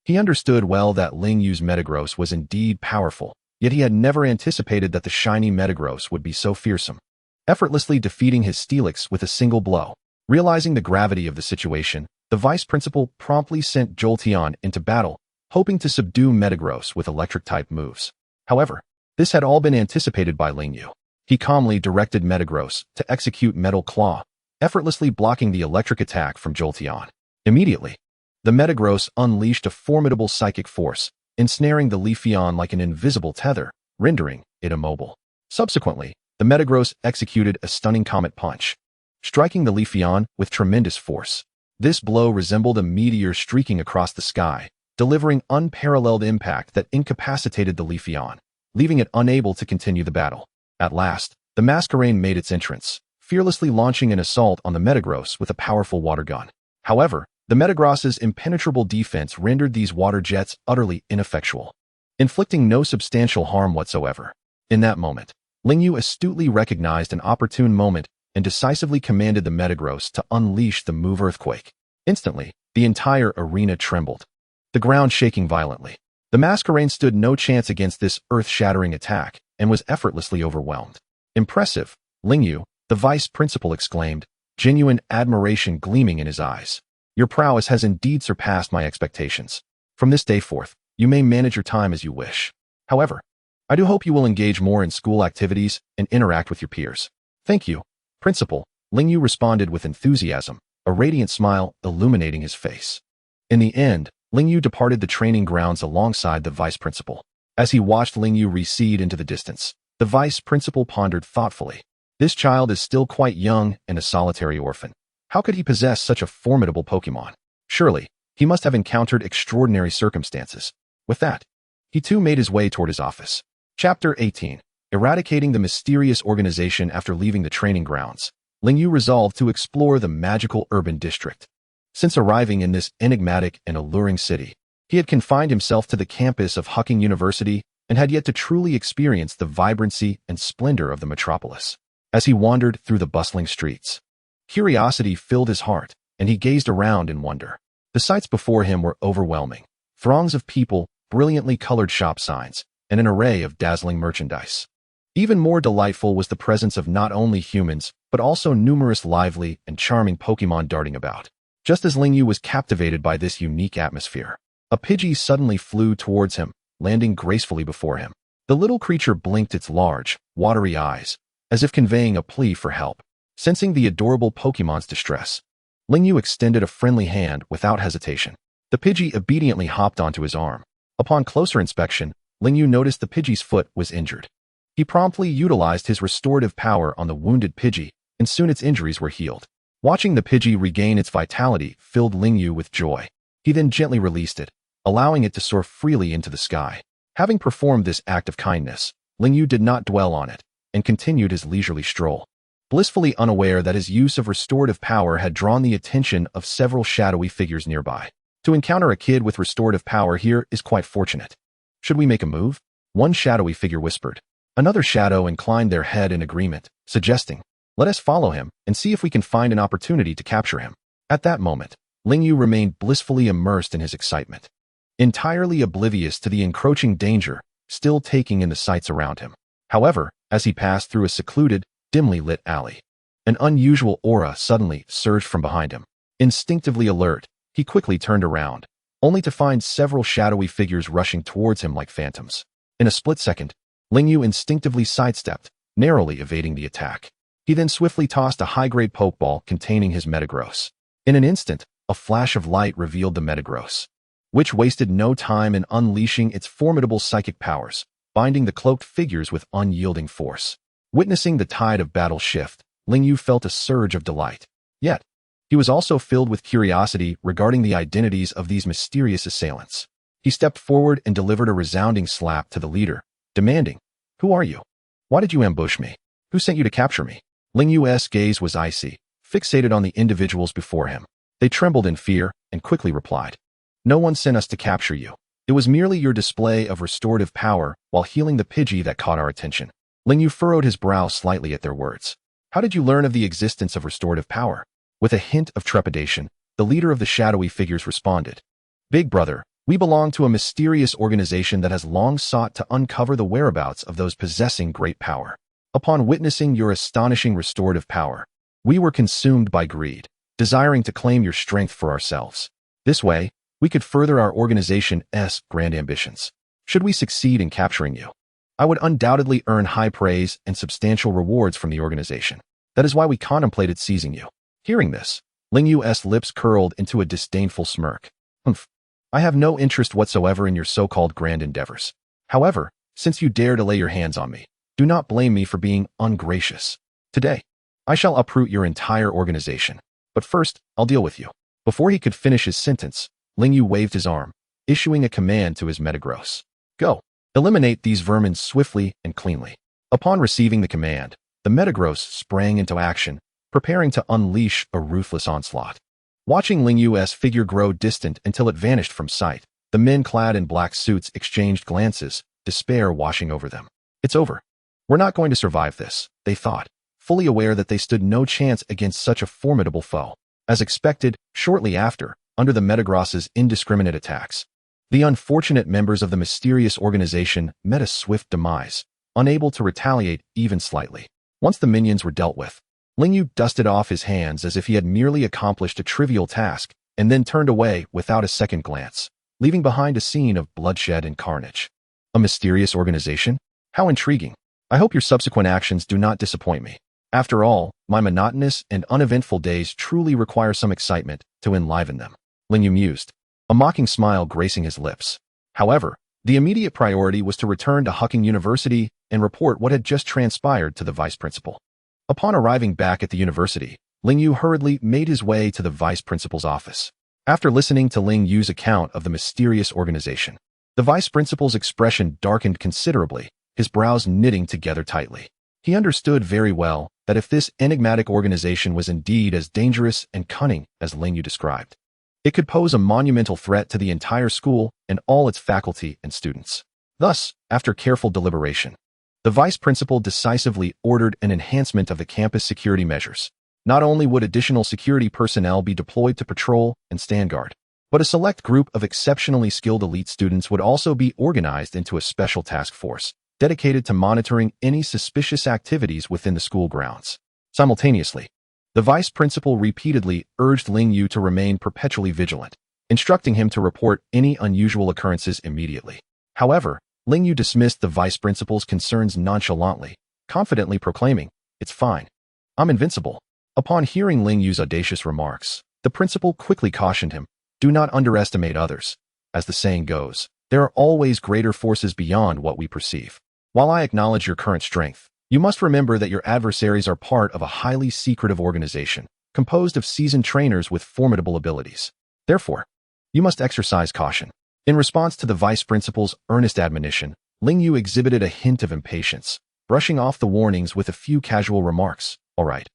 Speaker 2: He understood well that Ling Yu's Metagross was indeed powerful, yet he had never anticipated that the Shiny Metagross would be so fearsome, effortlessly defeating his Steelix with a single blow. Realizing the gravity of the situation, the vice principal promptly sent Jolteon into battle, hoping to subdue Metagross with electric-type moves. However, this had all been anticipated by Ling Yu. He calmly directed Metagross to execute Metal Claw, effortlessly blocking the electric attack from Jolteon. Immediately, the Metagross unleashed a formidable psychic force, ensnaring the Leafeon like an invisible tether, rendering it immobile. Subsequently, the Metagross executed a stunning Comet Punch, striking the Leafeon with tremendous force. This blow resembled a meteor streaking across the sky, delivering unparalleled impact that incapacitated the Leafeon, leaving it unable to continue the battle. At last, the Masquerain made its entrance, fearlessly launching an assault on the Metagross with a powerful water gun. However, the Metagross's impenetrable defense rendered these water jets utterly ineffectual, inflicting no substantial harm whatsoever. In that moment, Ling Yu astutely recognized an opportune moment and decisively commanded the Metagross to unleash the Move Earthquake. Instantly, the entire arena trembled, the ground shaking violently. The Masquerain stood no chance against this earth-shattering attack and was effortlessly overwhelmed. "Impressive, Ling Yu," the vice principal exclaimed, genuine admiration gleaming in his eyes. "Your prowess has indeed surpassed my expectations. From this day forth, you may manage your time as you wish. However, I do hope you will engage more in school activities and interact with your peers." "Thank you, Principal," Ling Yu responded with enthusiasm, a radiant smile illuminating his face. In the end, Ling Yu departed the training grounds alongside the vice principal. As he watched Ling Yu recede into the distance, the vice principal pondered thoughtfully. This child is still quite young and a solitary orphan. How could he possess such a formidable Pokémon? Surely, he must have encountered extraordinary circumstances. With that, he too made his way toward his office. Chapter 18. Eradicating the mysterious organization after leaving the training grounds. Lingyu resolved to explore the magical urban district. Since arriving in this enigmatic and alluring city, he had confined himself to the campus of Hucking University and had yet to truly experience the vibrancy and splendor of the metropolis. As he wandered through the bustling streets, curiosity filled his heart, and he gazed around in wonder. The sights before him were overwhelming. Throngs of people, brilliantly colored shop signs, and an array of dazzling merchandise. Even more delightful was the presence of not only humans, but also numerous lively and charming Pokémon darting about. Just as Lingyu was captivated by this unique atmosphere, a Pidgey suddenly flew towards him, landing gracefully before him. The little creature blinked its large, watery eyes, as if conveying a plea for help. Sensing the adorable Pokémon's distress, Lingyu extended a friendly hand without hesitation. The Pidgey obediently hopped onto his arm. Upon closer inspection, Lingyu noticed the Pidgey's foot was injured. He promptly utilized his restorative power on the wounded Pidgey, and soon its injuries were healed. Watching the Pidgey regain its vitality filled Lingyu with joy. He then gently released it, allowing it to soar freely into the sky. Having performed this act of kindness, Lingyu did not dwell on it, and continued his leisurely stroll, blissfully unaware that his use of restorative power had drawn the attention of several shadowy figures nearby. To encounter a kid with restorative power here is quite fortunate. Should we make a move? One shadowy figure whispered. Another shadow inclined their head in agreement, suggesting, let us follow him and see if we can find an opportunity to capture him. At that moment, Lingyu remained blissfully immersed in his excitement, entirely oblivious to the encroaching danger, still taking in the sights around him. However, as he passed through a secluded, dimly lit alley, an unusual aura suddenly surged from behind him. Instinctively alert, he quickly turned around, only to find several shadowy figures rushing towards him like phantoms. In a split second, Lingyu instinctively sidestepped, narrowly evading the attack. He then swiftly tossed a high-grade Pokeball containing his Metagross. In an instant, a flash of light revealed the Metagross, which wasted no time in unleashing its formidable psychic powers, binding the cloaked figures with unyielding force. Witnessing the tide of battle shift, Lingyu felt a surge of delight. Yet, he was also filled with curiosity regarding the identities of these mysterious assailants. He stepped forward and delivered a resounding slap to the leader, demanding, "Who are you? Why did you ambush me? Who sent you to capture me?" Lingyu's gaze was icy, fixated on the individuals before him. They trembled in fear and quickly replied, "No one sent us to capture you. It was merely your display of restorative power while healing the Pidgey that caught our attention." Lingyu furrowed his brow slightly at their words. "How did you learn of the existence of restorative power?" With a hint of trepidation, the leader of the shadowy figures responded, "Big brother, we belong to a mysterious organization that has long sought to uncover the whereabouts of those possessing great power. Upon witnessing your astonishing restorative power, we were consumed by greed, desiring to claim your strength for ourselves. This way, we could further our organization's grand ambitions. Should we succeed in capturing you, I would undoubtedly earn high praise and substantial rewards from the organization. That is why we contemplated seizing you." Hearing this, Lingyu's lips curled into a disdainful smirk. "Humph. I have no interest whatsoever in your so-called grand endeavors. However, since you dare to lay your hands on me, do not blame me for being ungracious. Today, I shall uproot your entire organization. But first, I'll deal with you." Before he could finish his sentence, Lingyu waved his arm, issuing a command to his Metagross. "Go. Eliminate these vermin swiftly and cleanly." Upon receiving the command, the Metagross sprang into action, preparing to unleash a ruthless onslaught. Watching Lingyu's figure grow distant until it vanished from sight, the men clad in black suits exchanged glances, despair washing over them. "It's over. We're not going to survive this," they thought, fully aware that they stood no chance against such a formidable foe. As expected, shortly after, under the Metagross's indiscriminate attacks, the unfortunate members of the mysterious organization met a swift demise, unable to retaliate even slightly. Once the minions were dealt with, Lingyu dusted off his hands as if he had merely accomplished a trivial task, and then turned away without a second glance, leaving behind a scene of bloodshed and carnage. A mysterious organization? How intriguing. I hope your subsequent actions do not disappoint me. After all, my monotonous and uneventful days truly require some excitement to enliven them. Lingyu mused, a mocking smile gracing his lips. However, the immediate priority was to return to Hucking University and report what had just transpired to the vice principal. Upon arriving back at the university, Ling Yu hurriedly made his way to the vice principal's office. After listening to Ling Yu's account of the mysterious organization, the vice principal's expression darkened considerably, his brows knitting together tightly. He understood very well that if this enigmatic organization was indeed as dangerous and cunning as Ling Yu described, it could pose a monumental threat to the entire school and all its faculty and students. Thus, after careful deliberation, the vice principal decisively ordered an enhancement of the campus security measures. Not only would additional security personnel be deployed to patrol and stand guard, but a select group of exceptionally skilled elite students would also be organized into a special task force dedicated to monitoring any suspicious activities within the school grounds. Simultaneously, the vice principal repeatedly urged Ling Yu to remain perpetually vigilant, instructing him to report any unusual occurrences immediately. However, Ling Yu dismissed the vice principal's concerns nonchalantly, confidently proclaiming, "It's fine. I'm invincible." Upon hearing Ling Yu's audacious remarks, the principal quickly cautioned him, "Do not underestimate others. As the saying goes, there are always greater forces beyond what we perceive. While I acknowledge your current strength, you must remember that your adversaries are part of a highly secretive organization, composed of seasoned trainers with formidable abilities. Therefore, you must exercise caution." In response to the vice principal's earnest admonition, Ling Yu exhibited a hint of impatience, brushing off the warnings with a few casual remarks. All right.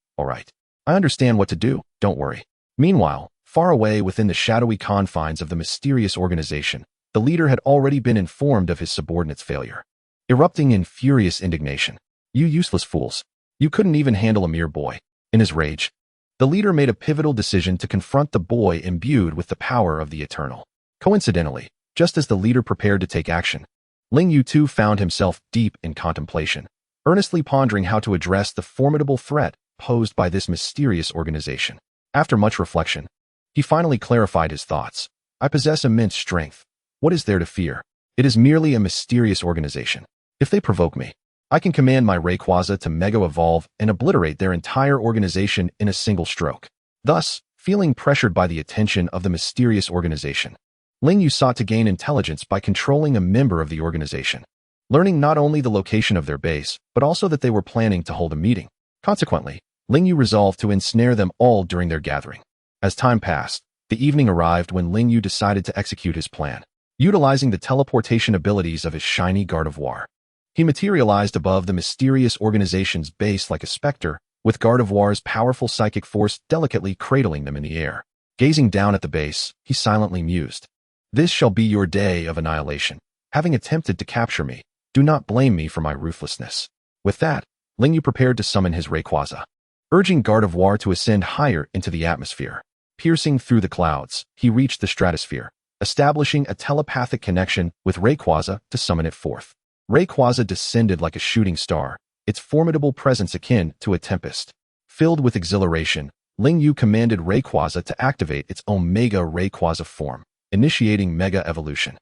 Speaker 2: I understand what to do, don't worry." Meanwhile, far away within the shadowy confines of the mysterious organization, the leader had already been informed of his subordinate's failure. Erupting in furious indignation, "You useless fools! You couldn't even handle a mere boy." In his rage, the leader made a pivotal decision to confront the boy imbued with the power of the Eternal. Coincidentally, just as the leader prepared to take action, Ling Yu too found himself deep in contemplation, earnestly pondering how to address the formidable threat posed by this mysterious organization. After much reflection, he finally clarified his thoughts. "I possess immense strength. What is there to fear? It is merely a mysterious organization. If they provoke me, I can command my Rayquaza to Mega Evolve and obliterate their entire organization in a single stroke." Thus, feeling pressured by the attention of the mysterious organization, Ling Yu sought to gain intelligence by controlling a member of the organization, learning not only the location of their base, but also that they were planning to hold a meeting. Consequently, Ling Yu resolved to ensnare them all during their gathering. As time passed, the evening arrived when Ling Yu decided to execute his plan. Utilizing the teleportation abilities of his shiny Gardevoir, he materialized above the mysterious organization's base like a specter, with Gardevoir's powerful psychic force delicately cradling them in the air. Gazing down at the base, he silently mused, "This shall be your day of annihilation. Having attempted to capture me, do not blame me for my ruthlessness." With that, Ling Yu prepared to summon his Rayquaza, urging Gardevoir to ascend higher into the atmosphere. Piercing through the clouds, he reached the stratosphere, establishing a telepathic connection with Rayquaza to summon it forth. Rayquaza descended like a shooting star, its formidable presence akin to a tempest. Filled with exhilaration, Ling Yu commanded Rayquaza to activate its Omega Rayquaza form, initiating Mega Evolution.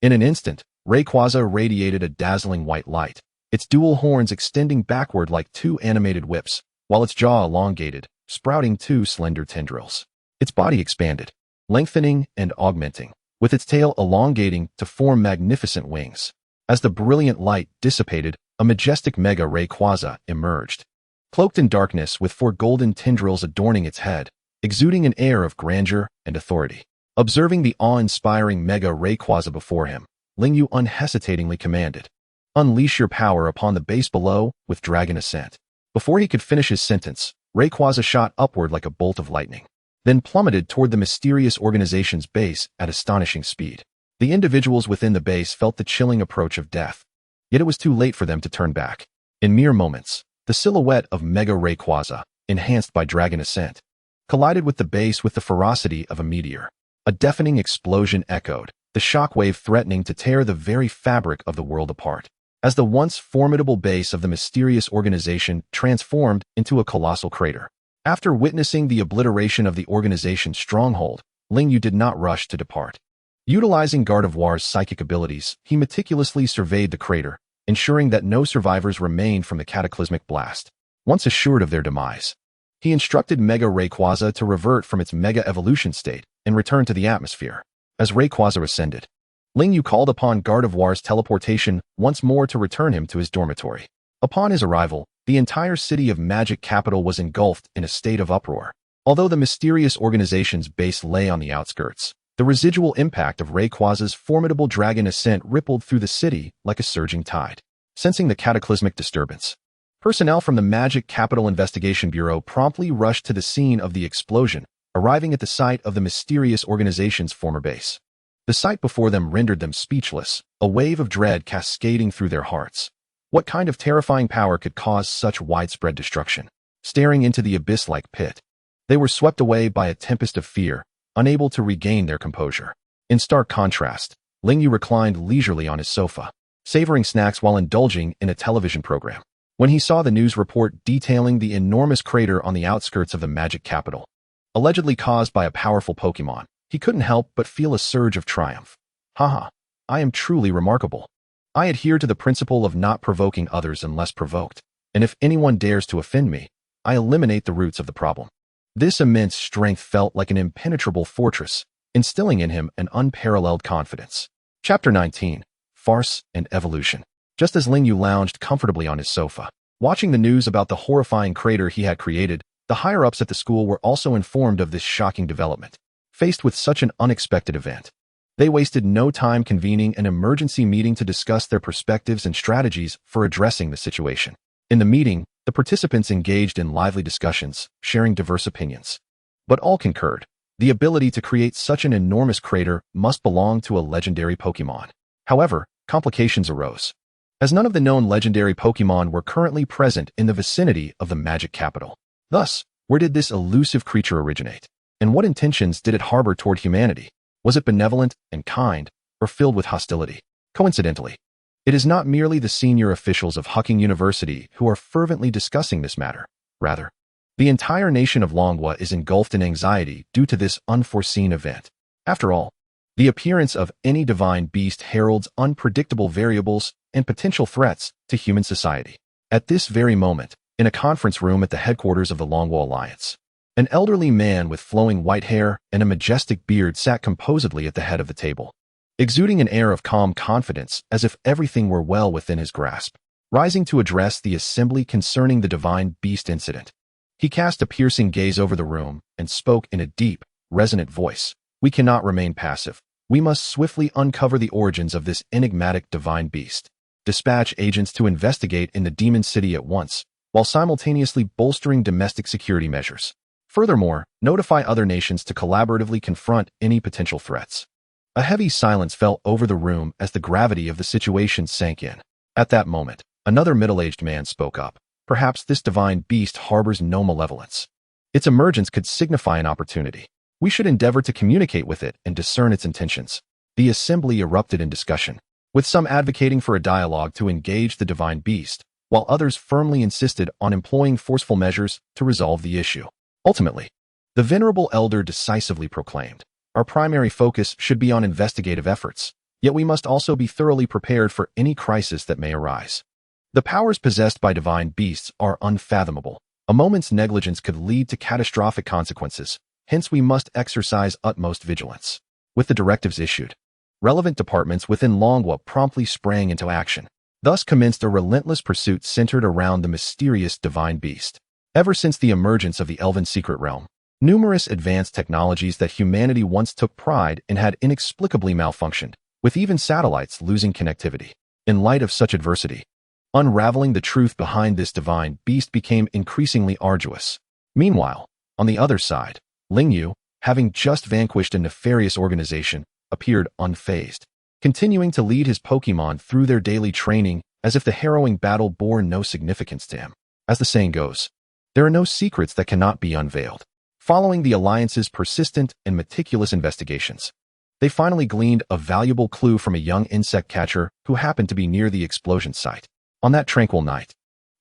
Speaker 2: In an instant, Rayquaza radiated a dazzling white light, its dual horns extending backward like two animated whips, while its jaw elongated, sprouting two slender tendrils. Its body expanded, lengthening and augmenting, with its tail elongating to form magnificent wings. As the brilliant light dissipated, a majestic Mega Rayquaza emerged, cloaked in darkness with four golden tendrils adorning its head, exuding an air of grandeur and authority. Observing the awe-inspiring Mega Rayquaza before him, Ling Yu unhesitatingly commanded, "Unleash your power upon the base below with Dragon Ascent." Before he could finish his sentence, Rayquaza shot upward like a bolt of lightning, then plummeted toward the mysterious organization's base at astonishing speed. The individuals within the base felt the chilling approach of death, yet it was too late for them to turn back. In mere moments, the silhouette of Mega Rayquaza, enhanced by Dragon Ascent, collided with the base with the ferocity of a meteor. A deafening explosion echoed, the shockwave threatening to tear the very fabric of the world apart, as the once formidable base of the mysterious organization transformed into a colossal crater. After witnessing the obliteration of the organization's stronghold, Ling Yu did not rush to depart. Utilizing Gardevoir's psychic abilities, he meticulously surveyed the crater, ensuring that no survivors remained from the cataclysmic blast. Once assured of their demise, he instructed Mega Rayquaza to revert from its Mega Evolution state and return to the atmosphere. As Rayquaza ascended, Ling Yu called upon Gardevoir's teleportation once more to return him to his dormitory. Upon his arrival, The entire city of Magic Capital was engulfed in a state of uproar. Although the mysterious organization's base lay on the outskirts, the residual impact of Rayquaza's formidable dragon ascent rippled through the city like a surging tide. Sensing the cataclysmic disturbance, personnel from the Magic Capital Investigation Bureau promptly rushed to the scene of the explosion, arriving at the site of the mysterious organization's former base. The sight before them rendered them speechless, a wave of dread cascading through their hearts. What kind of terrifying power could cause such widespread destruction? Staring into the abyss-like pit, they were swept away by a tempest of fear, unable to regain their composure. In stark contrast, Lingyu reclined leisurely on his sofa, savoring snacks while indulging in a television program. When he saw the news report detailing the enormous crater on the outskirts of the Magic Capital, allegedly caused by a powerful Pokémon, he couldn't help but feel a surge of triumph. Haha, I am truly remarkable. I adhere to the principle of not provoking others unless provoked, and if anyone dares to offend me, I eliminate the roots of the problem. This immense strength felt like an impenetrable fortress, instilling in him an unparalleled confidence. Chapter 19. Farce and Evolution. Just as Lingyu lounged comfortably on his sofa, watching the news about the horrifying crater he had created, the higher-ups at the school were also informed of this shocking development. Faced with such an unexpected event, they wasted no time convening an emergency meeting to discuss their perspectives and strategies for addressing the situation. In the meeting, the participants engaged in lively discussions, sharing diverse opinions. But all concurred, the ability to create such an enormous crater must belong to a legendary Pokémon. However, complications arose, as none of the known legendary Pokémon were currently present in the vicinity of the Magic Capital. Thus, where did this elusive creature originate? And what intentions did it harbor toward humanity? Was it benevolent and kind, or filled with hostility? Coincidentally, it is not merely the senior officials of Hucking University who are fervently discussing this matter. Rather, the entire nation of Longwa is engulfed in anxiety due to this unforeseen event. After all, the appearance of any divine beast heralds unpredictable variables and potential threats to human society. At this very moment, in a conference room at the headquarters of the Longwa Alliance, an elderly man with flowing white hair and a majestic beard sat composedly at the head of the table, exuding an air of calm confidence as if everything were well within his grasp. Rising to address the assembly concerning the divine beast incident, he cast a piercing gaze over the room and spoke in a deep, resonant voice. We cannot remain passive. We must swiftly uncover the origins of this enigmatic divine beast. Dispatch agents to investigate in the Demon City at once, while simultaneously bolstering domestic security measures. Furthermore, notify other nations to collaboratively confront any potential threats. A heavy silence fell over the room as the gravity of the situation sank in. At that moment, another middle-aged man spoke up. Perhaps this divine beast harbors no malevolence. Its emergence could signify an opportunity. We should endeavor to communicate with it and discern its intentions. The assembly erupted in discussion, with some advocating for a dialogue to engage the divine beast, while others firmly insisted on employing forceful measures to resolve the issue. Ultimately, the venerable elder decisively proclaimed, our primary focus should be on investigative efforts, yet we must also be thoroughly prepared for any crisis that may arise. The powers possessed by divine beasts are unfathomable. A moment's negligence could lead to catastrophic consequences, hence we must exercise utmost vigilance. With the directives issued, relevant departments within Longwa promptly sprang into action. Thus commenced a relentless pursuit centered around the mysterious divine beast. Ever since the emergence of the Elven Secret Realm, numerous advanced technologies that humanity once took pride in had inexplicably malfunctioned, with even satellites losing connectivity. In light of such adversity, unraveling the truth behind this divine beast became increasingly arduous. Meanwhile, on the other side, Lingyu, having just vanquished a nefarious organization, appeared unfazed, continuing to lead his Pokémon through their daily training as if the harrowing battle bore no significance to him. As the saying goes, there are no secrets that cannot be unveiled. Following the Alliance's persistent and meticulous investigations, they finally gleaned a valuable clue from a young insect catcher who happened to be near the explosion site. On that tranquil night,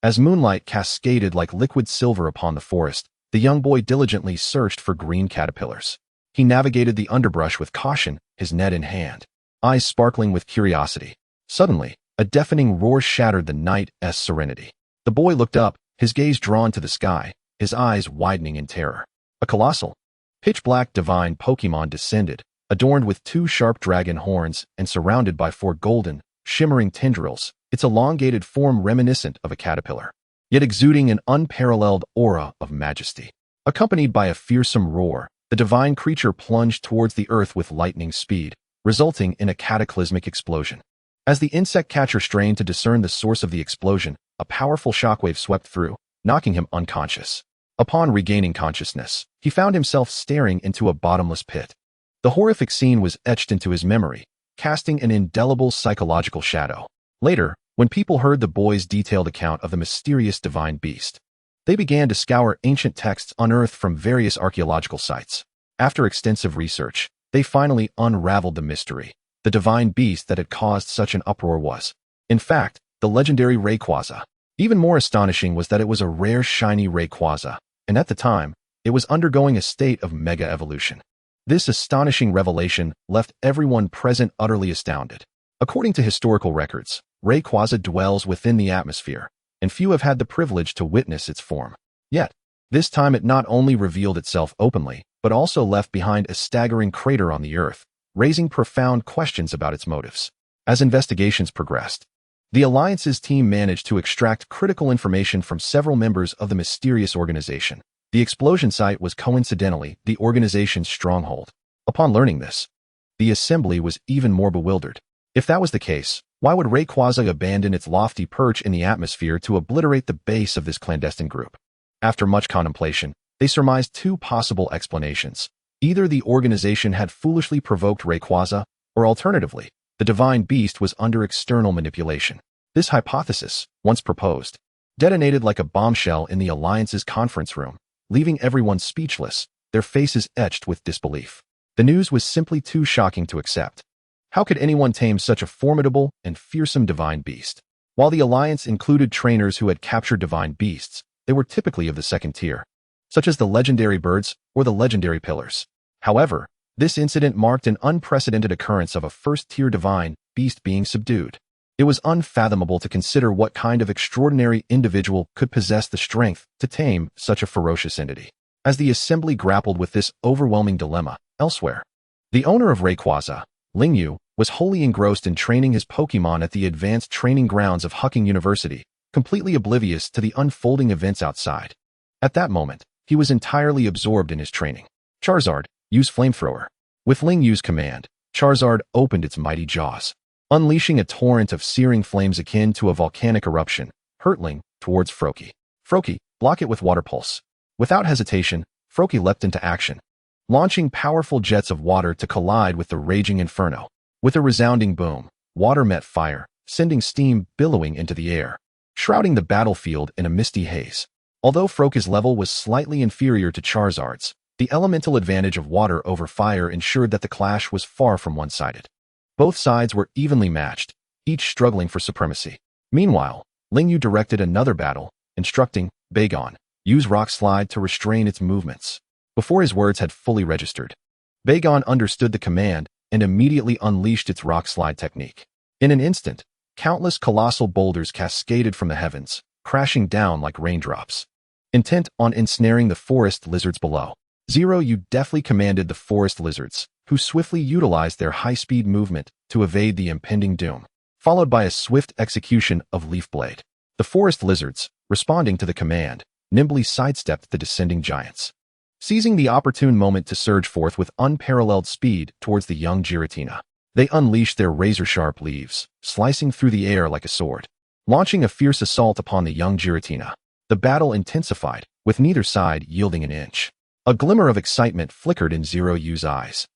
Speaker 2: as moonlight cascaded like liquid silver upon the forest, the young boy diligently searched for green caterpillars. He navigated the underbrush with caution, his net in hand, eyes sparkling with curiosity. Suddenly, a deafening roar shattered the night's serenity. The boy looked up, his gaze drawn to the sky, his eyes widening in terror. A colossal, pitch-black divine Pokémon descended, adorned with 2 sharp dragon horns and surrounded by 4 golden, shimmering tendrils, its elongated form reminiscent of a caterpillar. yet exuding an unparalleled aura of majesty. Accompanied by a fearsome roar, the divine creature plunged towards the earth with lightning speed, resulting in a cataclysmic explosion. As the insect catcher strained to discern the source of the explosion, a powerful shockwave swept through, knocking him unconscious. Upon regaining consciousness, he found himself staring into a bottomless pit. The horrific scene was etched into his memory, casting an indelible psychological shadow. Later, when people heard the boy's detailed account of the mysterious divine beast, they began to scour ancient texts unearthed from various archaeological sites. After extensive research, they finally unraveled the mystery. The divine beast that had caused such an uproar was, in fact, the legendary Rayquaza. Even more astonishing was that it was a rare shiny Rayquaza, and at the time, it was undergoing a state of mega evolution. This astonishing revelation left everyone present utterly astounded. According to historical records, Rayquaza dwells within the atmosphere, and few have had the privilege to witness its form. Yet, this time it not only revealed itself openly, but also left behind a staggering crater on the Earth, raising profound questions about its motives. As investigations progressed, the Alliance's team managed to extract critical information from several members of the mysterious organization. The explosion site was coincidentally the organization's stronghold. Upon learning this, the Assembly was even more bewildered. If that was the case, why would Rayquaza abandon its lofty perch in the atmosphere to obliterate the base of this clandestine group? After much contemplation, they surmised two possible explanations. Either the organization had foolishly provoked Rayquaza, or alternatively, the divine beast was under external manipulation. This hypothesis, once proposed, detonated like a bombshell in the Alliance's conference room, leaving everyone speechless, their faces etched with disbelief. The news was simply too shocking to accept. How could anyone tame such a formidable and fearsome divine beast? While the Alliance included trainers who had captured divine beasts, they were typically of the second tier, such as the legendary birds or the legendary pillars. However, this incident marked an unprecedented occurrence of a first-tier divine beast being subdued. It was unfathomable to consider what kind of extraordinary individual could possess the strength to tame such a ferocious entity. As the Assembly grappled with this overwhelming dilemma, elsewhere, the owner of Rayquaza, Lingyu, was wholly engrossed in training his Pokémon at the advanced training grounds of Hucking University, completely oblivious to the unfolding events outside. At that moment, he was entirely absorbed in his training. Charizard, use Flamethrower. With Lingyu's command, Charizard opened its mighty jaws, unleashing a torrent of searing flames akin to a volcanic eruption, hurtling towards Froakie. Froakie, block it with Water Pulse. Without hesitation, Froakie leapt into action, launching powerful jets of water to collide with the raging inferno. With a resounding boom, water met fire, sending steam billowing into the air, shrouding the battlefield in a misty haze. Although Froakie's level was slightly inferior to Charizard's, the elemental advantage of water over fire ensured that the clash was far from one-sided. Both sides were evenly matched, each struggling for supremacy. Meanwhile, Lingyu directed another battle, instructing Bagon, use Rock Slide to restrain its movements. Before his words had fully registered, Bagon understood the command and immediately unleashed its Rock Slide technique. In an instant, countless colossal boulders cascaded from the heavens, crashing down like raindrops. Intent on ensnaring the forest lizards below, Zeroyu deftly commanded the forest lizards, who swiftly utilized their high-speed movement to evade the impending doom, followed by a swift execution of Leaf Blade. The forest lizards, responding to the command, nimbly sidestepped the descending giants, seizing the opportune moment to surge forth with unparalleled speed towards the young Giratina. They unleashed their razor-sharp leaves, slicing through the air like a sword, launching a fierce assault upon the young Giratina. The battle intensified, with neither side yielding an inch. A glimmer of excitement flickered in Zeroyu's eyes.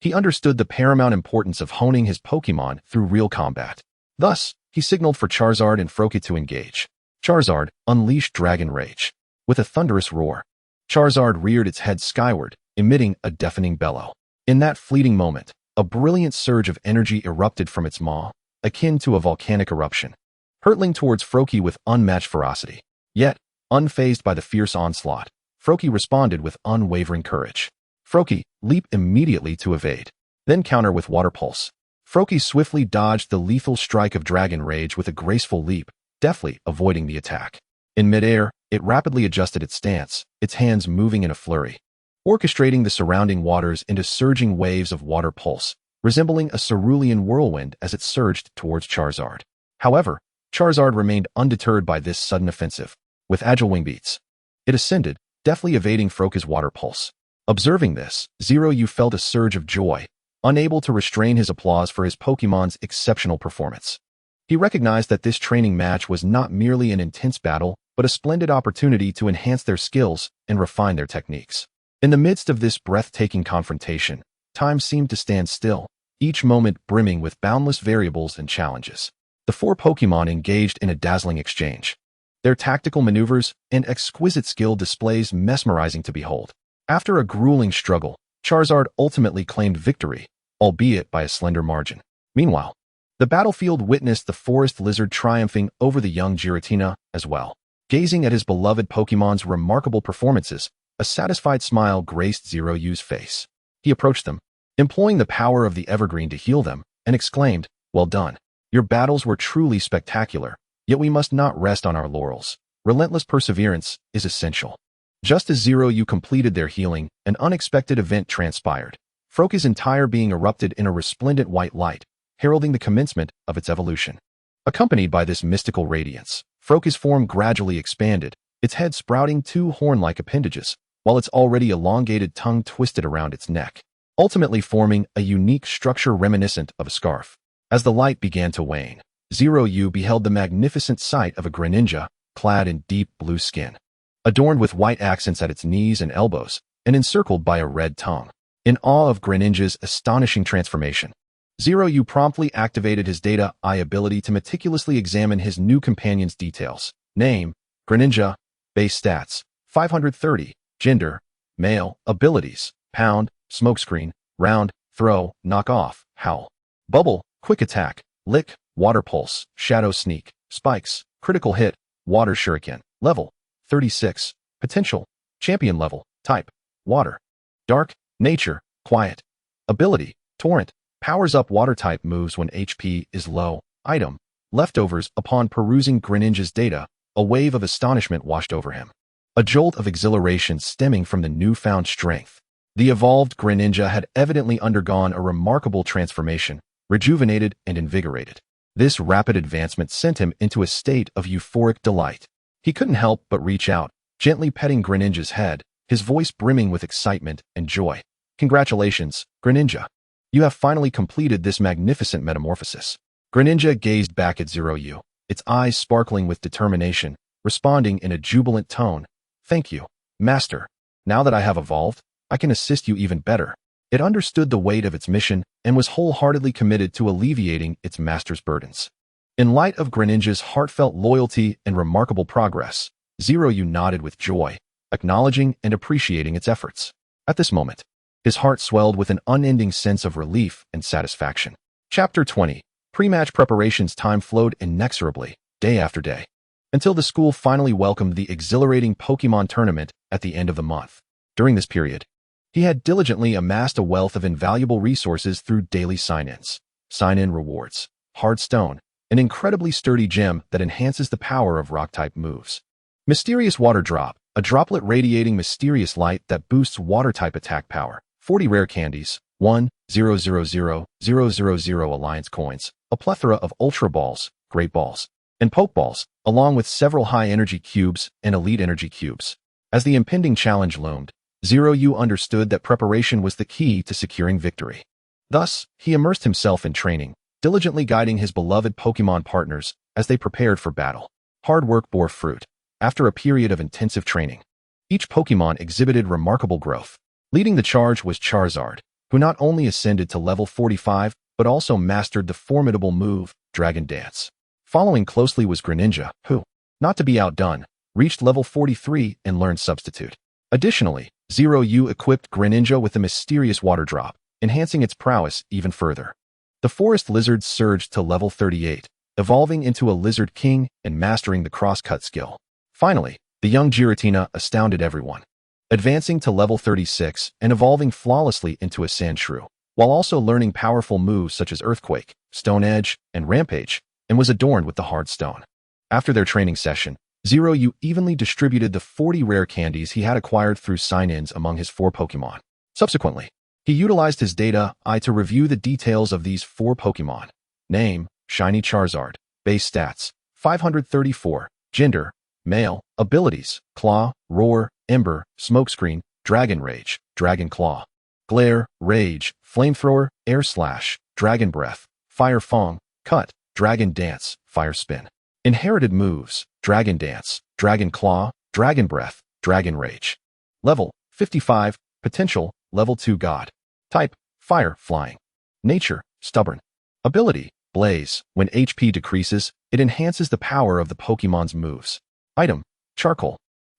Speaker 2: He understood the paramount importance of honing his Pokémon through real combat. Thus, he signaled for Charizard and Froakie to engage. Charizard unleashed Dragon Rage. With a thunderous roar, Charizard reared its head skyward, emitting a deafening bellow. In that fleeting moment, a brilliant surge of energy erupted from its maw, akin to a volcanic eruption, hurtling towards Froakie with unmatched ferocity. Yet, unfazed by the fierce onslaught, Froakie responded with unwavering courage. Froakie, leap immediately to evade, then counter with Water Pulse. Froakie swiftly dodged the lethal strike of Dragon Rage with a graceful leap, deftly avoiding the attack. In midair, it rapidly adjusted its stance, its hands moving in a flurry, orchestrating the surrounding waters into surging waves of Water Pulse, resembling a cerulean whirlwind as it surged towards Charizard. However, Charizard remained undeterred by this sudden offensive. with agile wing beats. It ascended, deftly evading Froakies' water pulse. Observing this, Zeroyu felt a surge of joy, unable to restrain his applause for his Pokémon's exceptional performance. He recognized that this training match was not merely an intense battle, but a splendid opportunity to enhance their skills and refine their techniques. In the midst of this breathtaking confrontation, time seemed to stand still, each moment brimming with boundless variables and challenges. The four Pokémon engaged in a dazzling exchange, their tactical maneuvers and exquisite skill displays mesmerizing to behold. After a grueling struggle, Charizard ultimately claimed victory, albeit by a slender margin. Meanwhile, the battlefield witnessed the forest lizard triumphing over the young Giratina as well. Gazing at his beloved Pokémon's remarkable performances, a satisfied smile graced Zeroyu's face. He approached them, employing the power of the evergreen to heal them, and exclaimed, "Well done. Your battles were truly spectacular, yet we must not rest on our laurels. Relentless perseverance is essential." Just as Zeroyu completed their healing, an unexpected event transpired. Froakies' entire being erupted in a resplendent white light, heralding the commencement of its evolution. Accompanied by this mystical radiance, Froakies' form gradually expanded, its head sprouting two horn-like appendages, while its already elongated tongue twisted around its neck, ultimately forming a unique structure reminiscent of a scarf. As the light began to wane, Zeroyu beheld the magnificent sight of a Greninja, clad in deep blue skin, adorned with white accents at its knees and elbows, and encircled by a red tongue. In awe of Greninja's astonishing transformation, Zeroyu promptly activated his data eye ability to meticulously examine his new companion's details. Name, Greninja. Base stats, 530. Gender, male. Abilities, pound, smokescreen, round, throw, knock off, howl. Bubble, quick attack, lick, water pulse, shadow sneak, spikes, critical hit, water shuriken. Level, 36. Potential, champion level. Type, water. Dark, nature, quiet. Ability, torrent. Powers up water-type moves when HP is low. Item, leftovers. Upon perusing Greninja's data, a wave of astonishment washed over him. A jolt of exhilaration stemming from the newfound strength. The evolved Greninja had evidently undergone a remarkable transformation, rejuvenated and invigorated. This rapid advancement sent him into a state of euphoric delight. He couldn't help but reach out, gently petting Greninja's head, his voice brimming with excitement and joy. "Congratulations, Greninja. You have finally completed this magnificent metamorphosis." Greninja gazed back at Zeroyu, its eyes sparkling with determination, responding in a jubilant tone. "Thank you, Master. Now that I have evolved, I can assist you even better." It understood the weight of its mission and was wholeheartedly committed to alleviating its master's burdens. In light of Greninja's heartfelt loyalty and remarkable progress, Zeroyu nodded with joy, acknowledging and appreciating its efforts. At this moment, his heart swelled with an unending sense of relief and satisfaction. Chapter 20. Pre-match preparations. Time flowed inexorably, day after day, until the school finally welcomed the exhilarating Pokémon tournament at the end of the month. During this period, he had diligently amassed a wealth of invaluable resources through daily sign-ins, sign-in rewards, hard stone, an incredibly sturdy gem that enhances the power of rock-type moves. Mysterious Water Drop, a droplet radiating mysterious light that boosts water-type attack power. 40 rare candies, 1,000,000 Alliance coins, a plethora of Ultra Balls, Great Balls, and Pokeballs, along with several high-energy cubes and elite energy cubes. As the impending challenge loomed, Zeroyu understood that preparation was the key to securing victory. Thus, he immersed himself in training, diligently guiding his beloved Pokémon partners as they prepared for battle. Hard work bore fruit. After a period of intensive training, each Pokémon exhibited remarkable growth. Leading the charge was Charizard, who not only ascended to level 45, but also mastered the formidable move, Dragon Dance. Following closely was Greninja, who, not to be outdone, reached level 43 and learned Substitute. Additionally, Zeroyu equipped Greninja with the mysterious Water Drop, enhancing its prowess even further. The forest lizard surged to level 38, evolving into a Lizard King and mastering the cross-cut skill. Finally, the young Giratina astounded everyone, advancing to level 36 and evolving flawlessly into a Sandshrew, while also learning powerful moves such as Earthquake, Stone Edge, and Rampage, and was adorned with the Hard Stone. After their training session, Zeroyu evenly distributed the 40 rare candies he had acquired through sign-ins among his 4 Pokémon. Subsequently, he utilized his data eye to review the details of these 4 Pokémon. Name, Shiny Charizard. Base stats, 534. Gender, Male. Abilities: Claw, Roar, Ember, Smokescreen, Dragon Rage, Dragon Claw. Glare, Rage, Flamethrower, Air Slash, Dragon Breath, Fire Fong, Cut, Dragon Dance, Fire Spin. Inherited moves: Dragon Dance, Dragon Claw, Dragon Breath, Dragon Rage. Level: 55. Potential: Level 2 God. Type: Fire, Flying. Nature: Stubborn. Ability: Blaze. When HP decreases, it enhances the power of the Pokémon's moves. Item: Charcoal.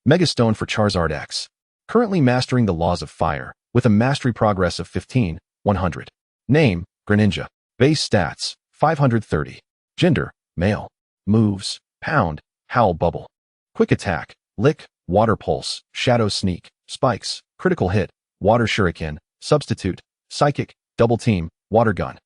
Speaker 2: Megastone for Charizard X. Currently mastering the laws of fire, with a mastery progress of 15, 100. Name: Greninja. Base stats: 530. Gender: Male. Moves: Pound, Howl Bubble. Quick Attack: Lick, Water Pulse, Shadow Sneak, Spikes, Critical Hit, Water Shuriken, Substitute, Psychic, Double Team, Water Gun.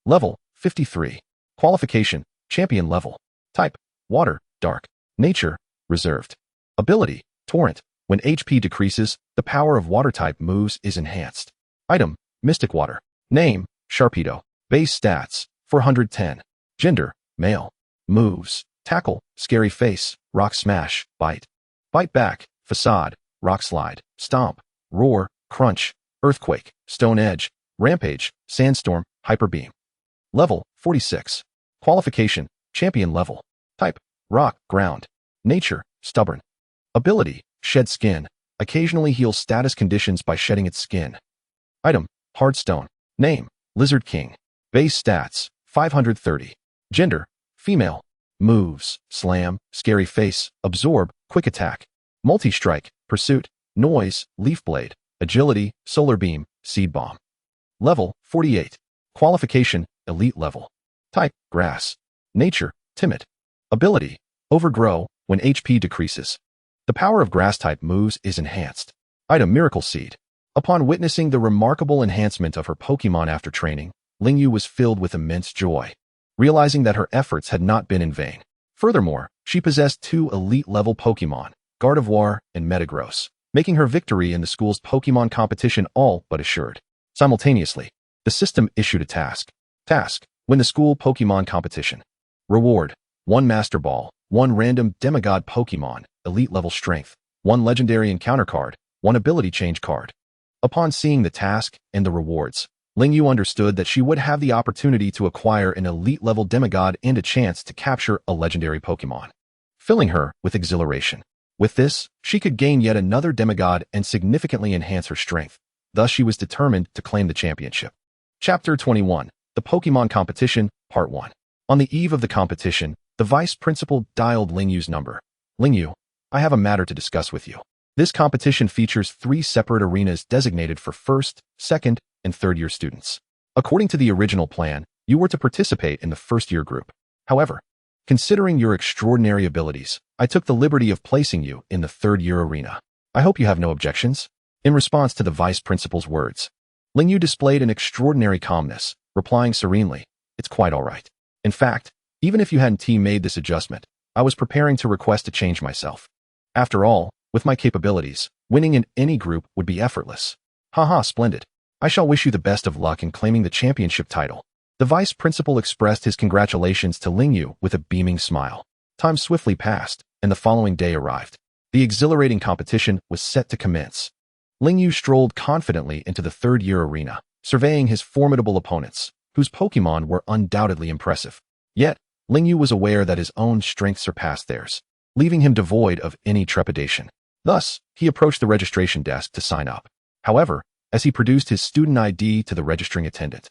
Speaker 2: Level: 53. Qualification: Champion level. Type: Water, Dark. Nature: Reserved. Ability: Torrent. When HP decreases, the power of Water-type moves is enhanced. Item: Mystic Water. Name: Sharpedo. Base stats: 410. Gender: Male. Moves: Tackle, Scary Face, Rock Smash, Bite. Bite Back, Facade, Rock Slide, Stomp, Roar, Crunch, Earthquake, Stone Edge, Rampage, Sandstorm, Hyper Beam. Level: 46. Qualification: Champion level. Type: Rock, Ground. Nature: Stubborn. Ability: Shed Skin. Occasionally heals status conditions by shedding its skin. Item: Hardstone. Name: Lizard King. Base stats: 530. Gender: Female. Moves: Slam, Scary Face, Absorb, Quick Attack, Multi-Strike, Pursuit, Noise, Leaf Blade, Agility, Solar Beam, Seed Bomb. Level: 48. Qualification: Elite level. Type: Grass. Nature: Timid. Ability: Overgrow. When HP decreases, the power of Grass-type moves is enhanced. Item: Miracle Seed. Upon witnessing the remarkable enhancement of her Pokémon after training, Lingyu was filled with immense joy, realizing that her efforts had not been in vain. Furthermore, she possessed 2 elite-level Pokémon, Gardevoir and Metagross, making her victory in the school's Pokémon competition all but assured. Simultaneously, the system issued a task. Task: Win the school Pokémon competition. Reward: 1 Master Ball, 1 random demigod Pokémon, elite level strength, 1 legendary encounter card, 1 ability change card. Upon seeing the task and the rewards, Lingyu understood that she would have the opportunity to acquire an elite-level demigod and a chance to capture a legendary Pokémon, filling her with exhilaration. With this, she could gain yet another demigod and significantly enhance her strength. Thus, she was determined to claim the championship. Chapter 21. The Pokémon Competition, Part 1. On the eve of the competition, the vice principal dialed Lingyu's number. Lingyu, I have a matter to discuss with you. This competition features 3 separate arenas designated for first, second, and third-year students. According to the original plan, you were to participate in the first-year group. However, considering your extraordinary abilities, I took the liberty of placing you in the third-year arena. I hope you have no objections. In response to the vice principal's words, Lingyu displayed an extraordinary calmness, replying serenely, "It's quite all right. In fact, even if you hadn't made this adjustment, I was preparing to request a change myself. After all, with my capabilities, winning in any group would be effortless." Haha, splendid. I shall wish you the best of luck in claiming the championship title. The vice principal expressed his congratulations to Lingyu with a beaming smile. Time swiftly passed, and the following day arrived. The exhilarating competition was set to commence. Lingyu strolled confidently into the third-year arena, surveying his formidable opponents, whose Pokémon were undoubtedly impressive. Yet, Lingyu was aware that his own strength surpassed theirs, leaving him devoid of any trepidation. Thus, he approached the registration desk to sign up. However, as he produced his student ID to the registering attendant,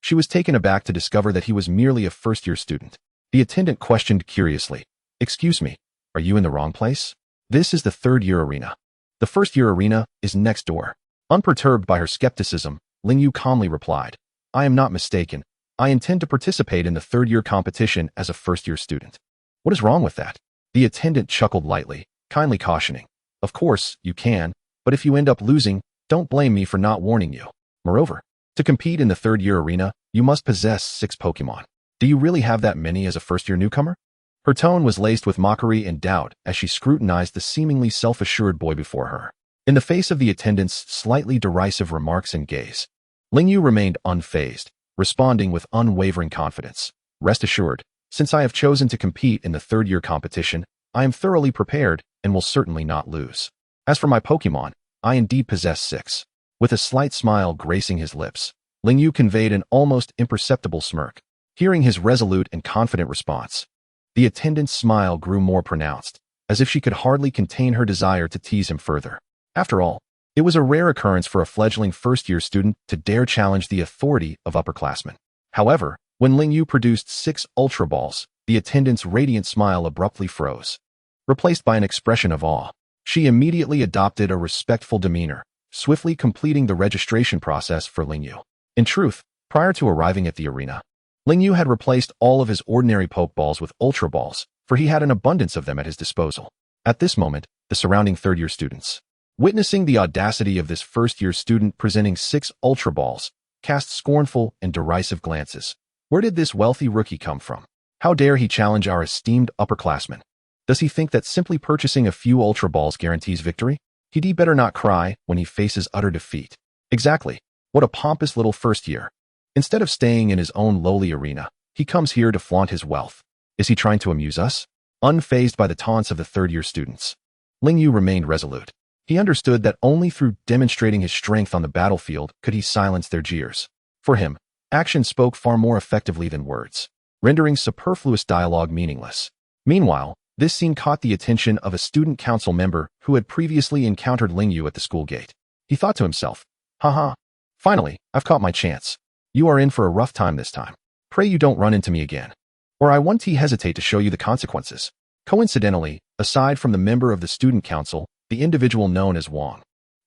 Speaker 2: she was taken aback to discover that he was merely a first-year student. The attendant questioned curiously, "Excuse me, are you in the wrong place? This is the third-year arena. The first-year arena is next door." Unperturbed by her skepticism, Lingyu calmly replied, "I am not mistaken. I intend to participate in the third-year competition as a first-year student." "What is wrong with that?" The attendant chuckled lightly, kindly cautioning, "Of course, you can, but if you end up losing, don't blame me for not warning you. Moreover, to compete in the third-year arena, you must possess 6 Pokémon. Do you really have that many as a first-year newcomer?" Her tone was laced with mockery and doubt as she scrutinized the seemingly self-assured boy before her. In the face of the attendant's slightly derisive remarks and gaze, Lingyu remained unfazed, responding with unwavering confidence. "Rest assured, since I have chosen to compete in the third-year competition, I am thoroughly prepared and will certainly not lose. As for my Pokemon, I indeed possess 6. With a slight smile gracing his lips, Ling Yu conveyed an almost imperceptible smirk. Hearing his resolute and confident response, the attendant's smile grew more pronounced, as if she could hardly contain her desire to tease him further. After all, it was a rare occurrence for a fledgling first-year student to dare challenge the authority of upperclassmen. However, when Ling Yu produced 6 Ultra Balls, the attendant's radiant smile abruptly froze. Replaced by an expression of awe, she immediately adopted a respectful demeanor, swiftly completing the registration process for Ling Yu. In truth, prior to arriving at the arena, Ling Yu had replaced all of his ordinary Pokeballs with Ultra Balls, for he had an abundance of them at his disposal. At this moment, the surrounding third-year students, witnessing the audacity of this first-year student presenting 6 Ultra Balls, cast scornful and derisive glances. Where did this wealthy rookie come from? How dare he challenge our esteemed upperclassmen? Does he think that simply purchasing a few Ultra Balls guarantees victory? He'd better not cry when he faces utter defeat. Exactly. What a pompous little first year. Instead of staying in his own lowly arena, he comes here to flaunt his wealth. Is he trying to amuse us? Unfazed by the taunts of the third-year students, Ling Yu remained resolute. He understood that only through demonstrating his strength on the battlefield could he silence their jeers. For him, action spoke far more effectively than words, rendering superfluous dialogue meaningless. Meanwhile, this scene caught the attention of a student council member who had previously encountered Ling Yu at the school gate. He thought to himself, haha, finally, I've caught my chance. You are in for a rough time this time. Pray you don't run into me again, or I won't hesitate to show you the consequences. Coincidentally, aside from the member of the student council, the individual known as Wang,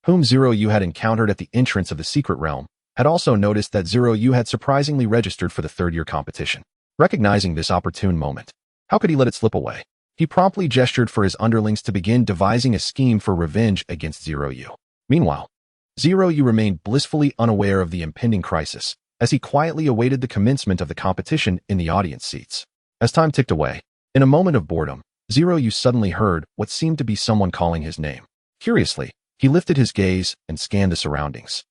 Speaker 2: whom Zeroyu had encountered at the entrance of the secret realm, had also noticed that Zeroyu had surprisingly registered for the third-year competition. Recognizing this opportune moment, how could he let it slip away? He promptly gestured for his underlings to begin devising a scheme for revenge against Zeroyu. Meanwhile, Zeroyu remained blissfully unaware of the impending crisis, as he quietly awaited the commencement of the competition in the audience seats. As time ticked away, in a moment of boredom, Zeroyu suddenly heard what seemed to be someone calling his name. Curiously, he lifted his gaze and scanned the surroundings,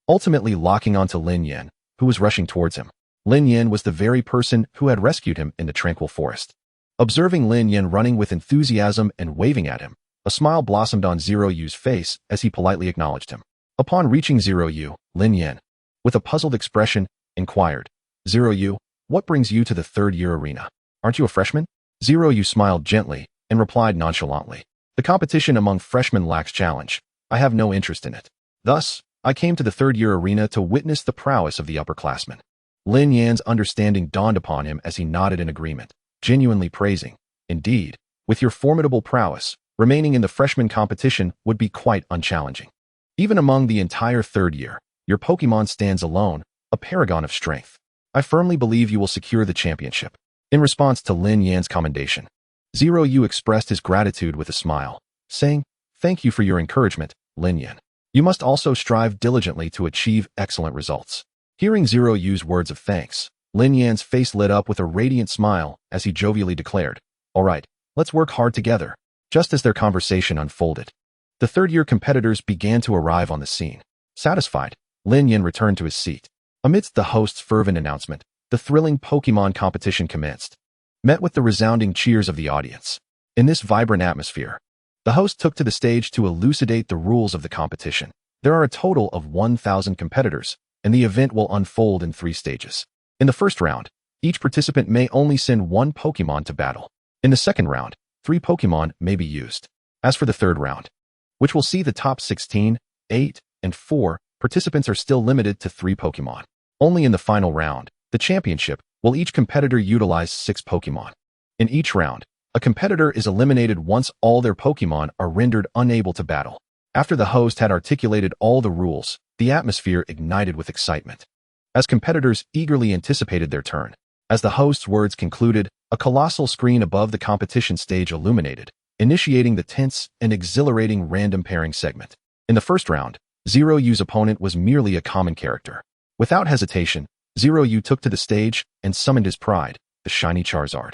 Speaker 2: ultimately locking onto Lin Yan, who was rushing towards him. Lin Yan was the very person who had rescued him in the tranquil forest. Observing Lin Yan running with enthusiasm and waving at him, a smile blossomed on Zeroyu's face as he politely acknowledged him. Upon reaching Zeroyu, Lin Yan, with a puzzled expression, inquired, Zeroyu, what brings you to the third-year arena? Aren't you a freshman? Zeroyu smiled gently and replied nonchalantly, the competition among freshmen lacks challenge. I have no interest in it. Thus, I came to the third-year arena to witness the prowess of the upperclassmen. Lin Yan's understanding dawned upon him as he nodded in agreement, genuinely praising, indeed, with your formidable prowess, remaining in the freshman competition would be quite unchallenging. Even among the entire third year, your Pokemon stands alone, a paragon of strength. I firmly believe you will secure the championship. In response to Lin Yan's commendation, Zeroyu expressed his gratitude with a smile, saying, thank you for your encouragement, Lin Yan. You must also strive diligently to achieve excellent results. Hearing Zeroyu's words of thanks, Lin Yan's face lit up with a radiant smile as he jovially declared, all right, let's work hard together. Just as their conversation unfolded, the third-year competitors began to arrive on the scene. Satisfied, Lin Yan returned to his seat. Amidst the host's fervent announcement, the thrilling Pokemon competition commenced, met with the resounding cheers of the audience. In this vibrant atmosphere, the host took to the stage to elucidate the rules of the competition. There are a total of 1,000 competitors, and the event will unfold in 3 stages. In the first round, each participant may only send 1 Pokemon to battle. In the second round, 3 Pokemon may be used. As for the third round, which will see the top 16, 8, and 4, participants are still limited to 3 Pokemon. Only in the final round, the championship, will each competitor utilize 6 Pokemon. In each round, a competitor is eliminated once all their Pokemon are rendered unable to battle. After the host had articulated all the rules, the atmosphere ignited with excitement, as competitors eagerly anticipated their turn. As the host's words concluded, a colossal screen above the competition stage illuminated, initiating the tense and exhilarating random pairing segment. In the first round, Zeroyu's opponent was merely a common character. Without hesitation, Zeroyu took to the stage and summoned his pride, the Shiny Charizard.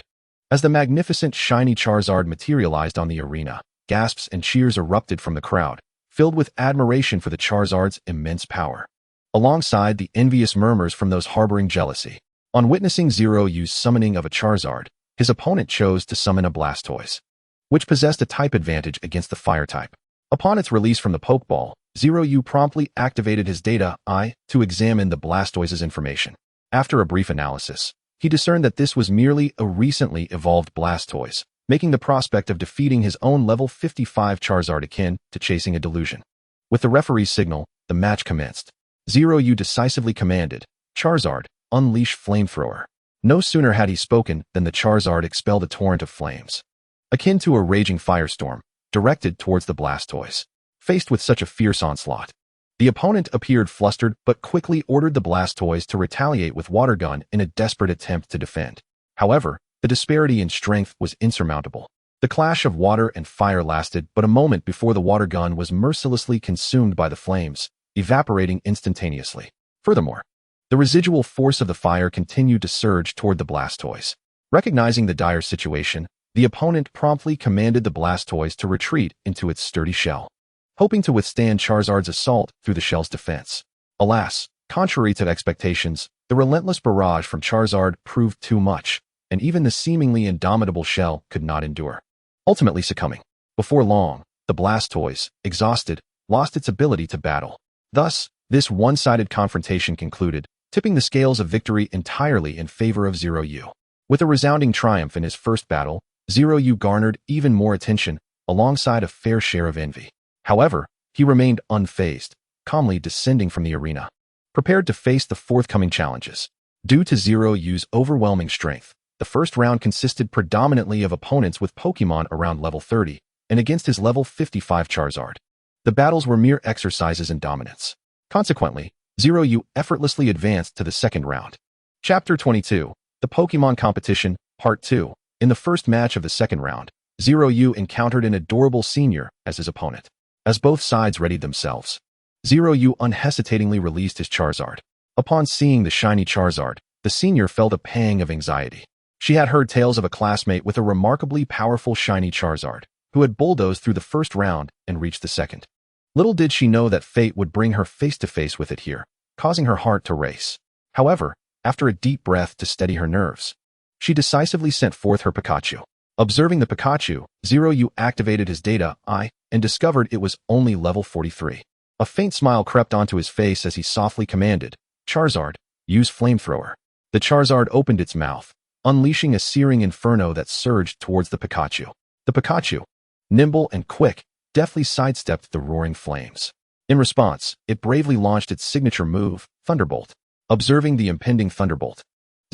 Speaker 2: As the magnificent Shiny Charizard materialized on the arena, gasps and cheers erupted from the crowd, filled with admiration for the Charizard's immense power, alongside the envious murmurs from those harboring jealousy. On witnessing Zeroyu's summoning of a Charizard, his opponent chose to summon a Blastoise. which possessed a type advantage against the fire type. Upon its release from the Pokeball, Zeroyu promptly activated his data eye to examine the Blastoise's information. After a brief analysis, he discerned that this was merely a recently evolved Blastoise, making the prospect of defeating his own level 55 Charizard akin to chasing a delusion. With the referee's signal, the match commenced. Zeroyu decisively commanded, "Charizard, unleash Flamethrower." No sooner had he spoken than the Charizard expelled a torrent of flames, akin to a raging firestorm, directed towards the Blastoise. Faced with such a fierce onslaught, the opponent appeared flustered but quickly ordered the Blastoise to retaliate with Water Gun in a desperate attempt to defend. However, the disparity in strength was insurmountable. The clash of water and fire lasted but a moment before the Water Gun was mercilessly consumed by the flames, evaporating instantaneously. Furthermore, the residual force of the fire continued to surge toward the Blastoise. Recognizing the dire situation, the opponent promptly commanded the Blastoise to retreat into its sturdy shell, hoping to withstand Charizard's assault through the shell's defense. Alas, contrary to expectations, the relentless barrage from Charizard proved too much, and even the seemingly indomitable shell could not endure, ultimately succumbing. Before long, the Blastoise, exhausted, lost its ability to battle. Thus, this one-sided confrontation concluded, tipping the scales of victory entirely in favor of Zeroyu. With a resounding triumph in his first battle, Zeroyu garnered even more attention, alongside a fair share of envy. However, he remained unfazed, calmly descending from the arena, prepared to face the forthcoming challenges. Due to Zeroyu's overwhelming strength, the first round consisted predominantly of opponents with Pokémon around level 30, and against his level 55 Charizard. The battles were mere exercises in dominance. Consequently, Zeroyu effortlessly advanced to the second round. Chapter 22, The Pokémon Competition, Part 2. In the first match of the second round, Zeroyu encountered an adorable senior as his opponent. As both sides readied themselves, Zeroyu unhesitatingly released his Charizard. Upon seeing the shiny Charizard, the senior felt a pang of anxiety. She had heard tales of a classmate with a remarkably powerful shiny Charizard, who had bulldozed through the first round and reached the second. Little did she know that fate would bring her face-to-face with it here, causing her heart to race. However, after a deep breath to steady her nerves, she decisively sent forth her Pikachu. Observing the Pikachu, Zeroyu activated his data eye and discovered it was only level 43. A faint smile crept onto his face as he softly commanded, "Charizard, use Flamethrower." The Charizard opened its mouth, unleashing a searing inferno that surged towards the Pikachu. The Pikachu, nimble and quick, deftly sidestepped the roaring flames. In response, it bravely launched its signature move, Thunderbolt. Observing the impending Thunderbolt,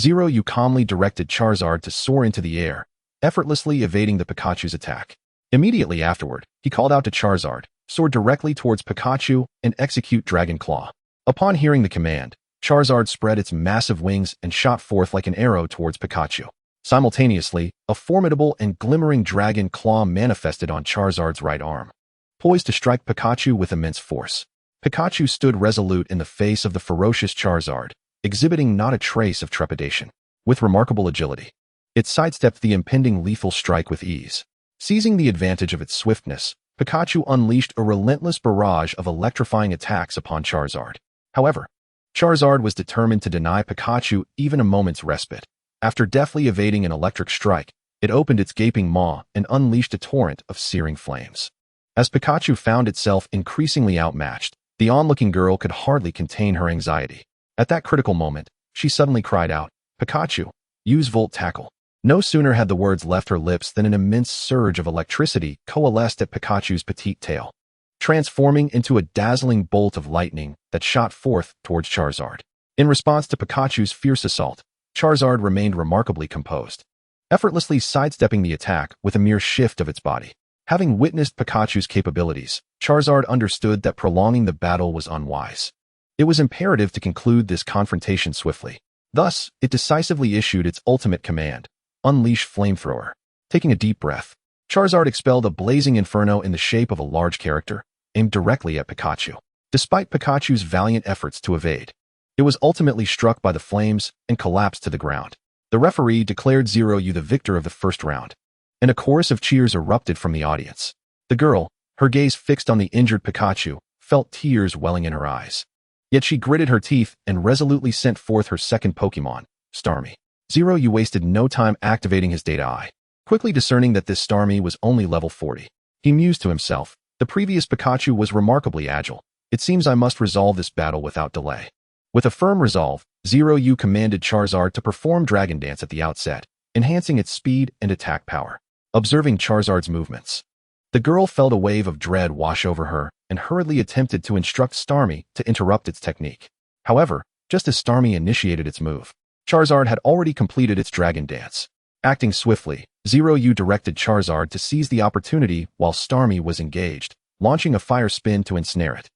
Speaker 2: Zeroyu calmly directed Charizard to soar into the air, effortlessly evading the Pikachu's attack. Immediately afterward, he called out to Charizard, soar directly towards Pikachu, and execute Dragon Claw. Upon hearing the command, Charizard spread its massive wings and shot forth like an arrow towards Pikachu. Simultaneously, a formidable and glimmering Dragon Claw manifested on Charizard's right arm, poised to strike Pikachu with immense force. Pikachu stood resolute in the face of the ferocious Charizard, exhibiting not a trace of trepidation. With remarkable agility, it sidestepped the impending lethal strike with ease. Seizing the advantage of its swiftness, Pikachu unleashed a relentless barrage of electrifying attacks upon Charizard. However, Charizard was determined to deny Pikachu even a moment's respite. After deftly evading an electric strike, it opened its gaping maw and unleashed a torrent of searing flames. As Pikachu found itself increasingly outmatched, the onlooking girl could hardly contain her anxiety. At that critical moment, she suddenly cried out, "Pikachu, use Volt Tackle." No sooner had the words left her lips than an immense surge of electricity coalesced at Pikachu's petite tail, transforming into a dazzling bolt of lightning that shot forth towards Charizard. In response to Pikachu's fierce assault, Charizard remained remarkably composed, effortlessly sidestepping the attack with a mere shift of its body. Having witnessed Pikachu's capabilities, Charizard understood that prolonging the battle was unwise. It was imperative to conclude this confrontation swiftly. Thus, it decisively issued its ultimate command, "Unleash Flamethrower." Taking a deep breath, Charizard expelled a blazing inferno in the shape of a large character, aimed directly at Pikachu. Despite Pikachu's valiant efforts to evade, it was ultimately struck by the flames and collapsed to the ground. The referee declared Zeroyu the victor of the first round, and a chorus of cheers erupted from the audience. The girl, her gaze fixed on the injured Pikachu, felt tears welling in her eyes. Yet she gritted her teeth and resolutely sent forth her second Pokémon, Starmie. Zeroyu wasted no time activating his data eye. Quickly discerning that this Starmie was only level 40, he mused to himself, the previous Pikachu was remarkably agile. It seems I must resolve this battle without delay. With a firm resolve, Zeroyu commanded Charizard to perform Dragon Dance at the outset, enhancing its speed and attack power. Observing Charizard's movements, the girl felt a wave of dread wash over her and hurriedly attempted to instruct Starmie to interrupt its technique. However, just as Starmie initiated its move, Charizard had already completed its Dragon Dance. Acting swiftly, Zeroyu directed Charizard to seize the opportunity while Starmie was engaged, launching a fire spin to ensnare it.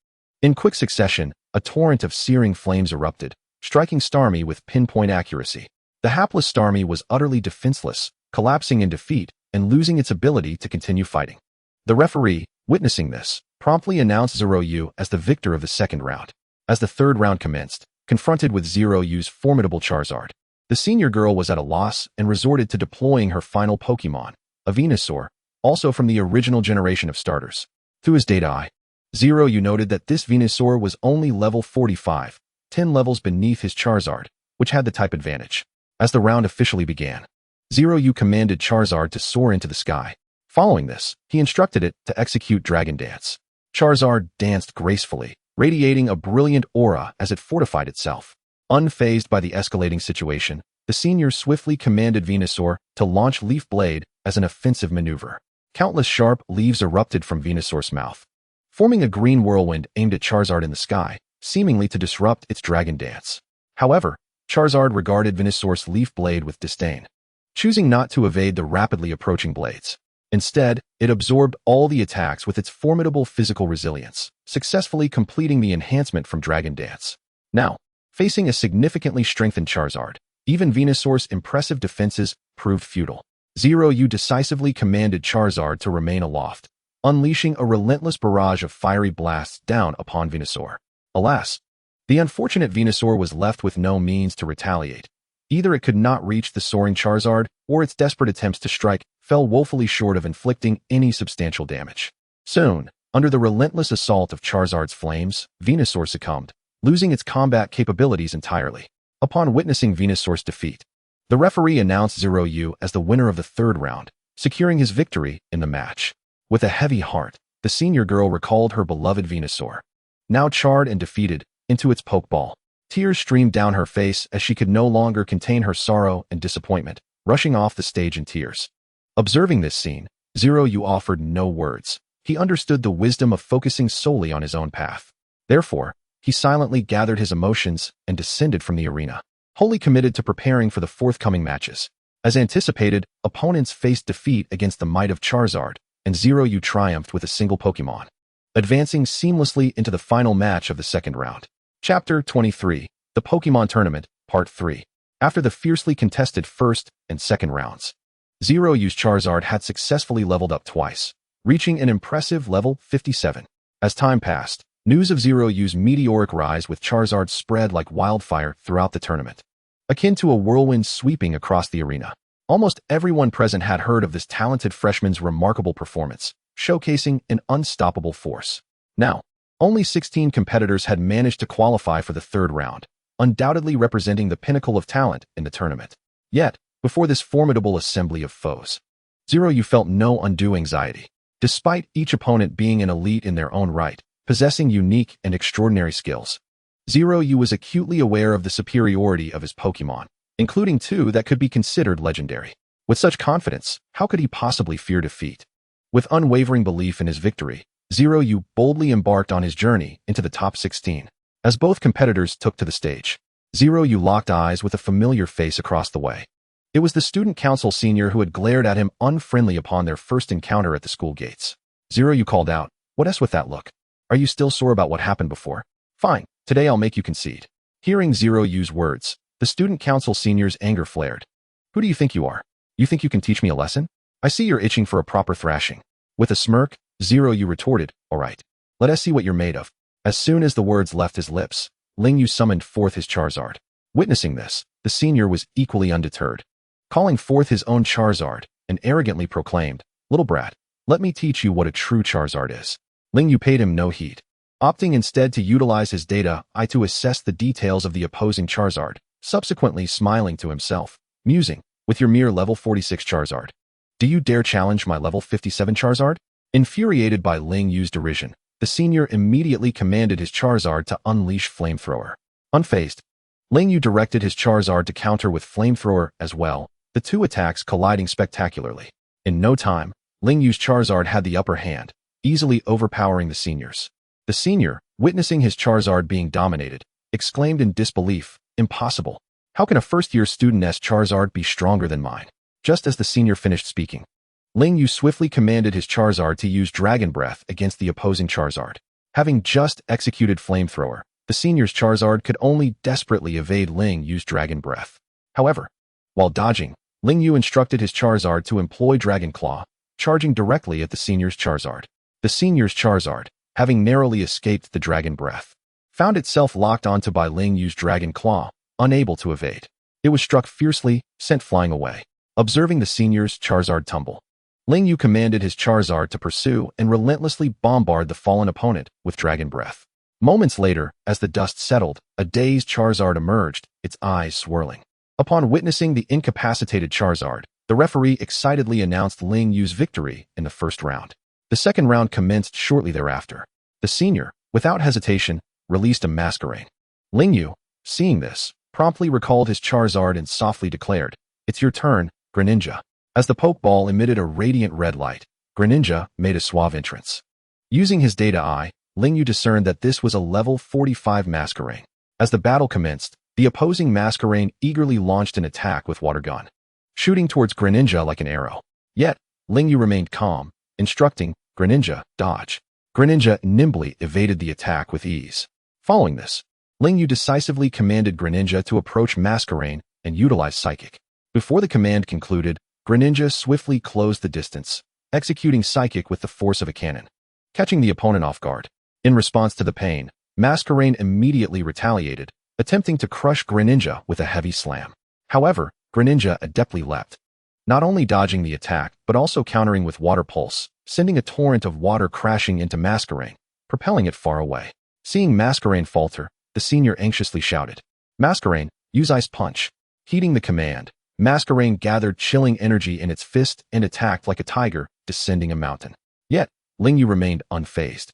Speaker 2: In quick succession, a torrent of searing flames erupted, striking Starmie with pinpoint accuracy. The hapless Starmie was utterly defenseless, collapsing in defeat and losing its ability to continue fighting. The referee, witnessing this, promptly announced Zeroyu as the victor of the second round. As the third round commenced, confronted with Zeroyu's formidable Charizard, the senior girl was at a loss and resorted to deploying her final Pokémon, a Venusaur, also from the original generation of starters. Through his data eye, Zeroyu noted that this Venusaur was only level 45, 10 levels beneath his Charizard, which had the type advantage. As the round officially began, Zeroyu commanded Charizard to soar into the sky. Following this, he instructed it to execute Dragon Dance. Charizard danced gracefully, radiating a brilliant aura as it fortified itself. Unfazed by the escalating situation, the senior swiftly commanded Venusaur to launch Leaf Blade as an offensive maneuver. Countless sharp leaves erupted from Venusaur's mouth, forming a green whirlwind aimed at Charizard in the sky, seemingly to disrupt its Dragon Dance. However, Charizard regarded Venusaur's Leaf Blade with disdain, choosing not to evade the rapidly approaching blades. Instead, it absorbed all the attacks with its formidable physical resilience, successfully completing the enhancement from Dragon Dance. Now, facing a significantly strengthened Charizard, even Venusaur's impressive defenses proved futile. Zeroyu decisively commanded Charizard to remain aloft, unleashing a relentless barrage of fiery blasts down upon Venusaur. Alas, the unfortunate Venusaur was left with no means to retaliate. Either it could not reach the soaring Charizard, or its desperate attempts to strike fell woefully short of inflicting any substantial damage. Soon, under the relentless assault of Charizard's flames, Venusaur succumbed, losing its combat capabilities entirely. Upon witnessing Venusaur's defeat, the referee announced Zeroyu as the winner of the third round, securing his victory in the match. With a heavy heart, the senior girl recalled her beloved Venusaur, now charred and defeated, into its Pokeball. Tears streamed down her face as she could no longer contain her sorrow and disappointment, rushing off the stage in tears. Observing this scene, Zeroyu offered no words. He understood the wisdom of focusing solely on his own path. Therefore, he silently gathered his emotions and descended from the arena, wholly committed to preparing for the forthcoming matches. As anticipated, opponents faced defeat against the might of Charizard, and Zeroyu triumphed with a single Pokémon, advancing seamlessly into the final match of the second round. Chapter 23, The Pokémon Tournament, Part 3. After the fiercely contested first and second rounds, Zeroyu's Charizard had successfully leveled up twice, reaching an impressive level 57. As time passed, news of Zeroyu's meteoric rise with Charizard spread like wildfire throughout the tournament, akin to a whirlwind sweeping across the arena. Almost everyone present had heard of this talented freshman's remarkable performance, showcasing an unstoppable force. Now, only 16 competitors had managed to qualify for the third round, undoubtedly representing the pinnacle of talent in the tournament. Yet, before this formidable assembly of foes, Zeroyu felt no undue anxiety. Despite each opponent being an elite in their own right, possessing unique and extraordinary skills, Zeroyu was acutely aware of the superiority of his Pokémon, including two that could be considered legendary. With such confidence, how could he possibly fear defeat? With unwavering belief in his victory, Zeroyu boldly embarked on his journey into the top 16. As both competitors took to the stage, Zeroyu locked eyes with a familiar face across the way. It was the student council senior who had glared at him unfriendly upon their first encounter at the school gates. Zeroyu called out, "What's with that look? Are you still sore about what happened before? Fine, today I'll make you concede." Hearing Zeroyu's words, the student council senior's anger flared. "Who do you think you are? You think you can teach me a lesson? I see you're itching for a proper thrashing." With a smirk, Zeroyu retorted, "All right, let us see what you're made of." As soon as the words left his lips, Lingyu summoned forth his Charizard. Witnessing this, the senior was equally undeterred. Calling forth his own Charizard, and arrogantly proclaimed, "Little brat, let me teach you what a true Charizard is." Lingyu paid him no heed, opting instead to utilize his data eye to assess the details of the opposing Charizard, subsequently smiling to himself, musing, "With your mere level 46 Charizard, Do you dare challenge my level 57 Charizard? Infuriated by Ling Yu's derision, the senior immediately commanded his Charizard to unleash Flamethrower. Unfazed, Ling Yu directed his Charizard to counter with Flamethrower as well, the two attacks colliding spectacularly. In no time, Ling Yu's Charizard had the upper hand, easily overpowering the senior's. The senior, witnessing his Charizard being dominated, exclaimed in disbelief, "Impossible! How can a first-year student's Charizard be stronger than mine?" Just as the senior finished speaking, Ling Yu swiftly commanded his Charizard to use Dragon Breath against the opposing Charizard. Having just executed Flamethrower, the senior's Charizard could only desperately evade Ling Yu's Dragon Breath. However, while dodging, Ling Yu instructed his Charizard to employ Dragon Claw, charging directly at the senior's Charizard. The senior's Charizard, having narrowly escaped the Dragon Breath, found itself locked onto by Ling Yu's Dragon Claw, unable to evade. It was struck fiercely, sent flying away. Observing the senior's Charizard tumble, Ling Yu commanded his Charizard to pursue and relentlessly bombard the fallen opponent with Dragon Breath. Moments later, as the dust settled, a dazed Charizard emerged, its eyes swirling. Upon witnessing the incapacitated Charizard, the referee excitedly announced Ling Yu's victory in the first round. The second round commenced shortly thereafter. The senior, without hesitation, released a Masquerain. Ling Yu, seeing this, promptly recalled his Charizard and softly declared, "It's your turn, Greninja." As the Pokeball emitted a radiant red light, Greninja made a suave entrance. Using his data eye, Ling Yu discerned that this was a level 45 Masquerain. As the battle commenced, the opposing Masquerain eagerly launched an attack with Water Gun, shooting towards Greninja like an arrow. Yet, Ling Yu remained calm, instructing Greninja, "Dodge." Greninja nimbly evaded the attack with ease. Following this, Ling Yu decisively commanded Greninja to approach Masquerain and utilize Psychic. Before the command concluded, Greninja swiftly closed the distance, executing Psychic with the force of a cannon, catching the opponent off guard. In response to the pain, Masquerain immediately retaliated, attempting to crush Greninja with a heavy slam. However, Greninja adeptly leapt, not only dodging the attack, but also countering with Water Pulse, sending a torrent of water crashing into Masquerain, propelling it far away. Seeing Masquerain falter, the senior anxiously shouted, "Masquerain, use Ice Punch." Heeding the command, Masquerain gathered chilling energy in its fist and attacked like a tiger descending a mountain. Yet, Ling Yu remained unfazed,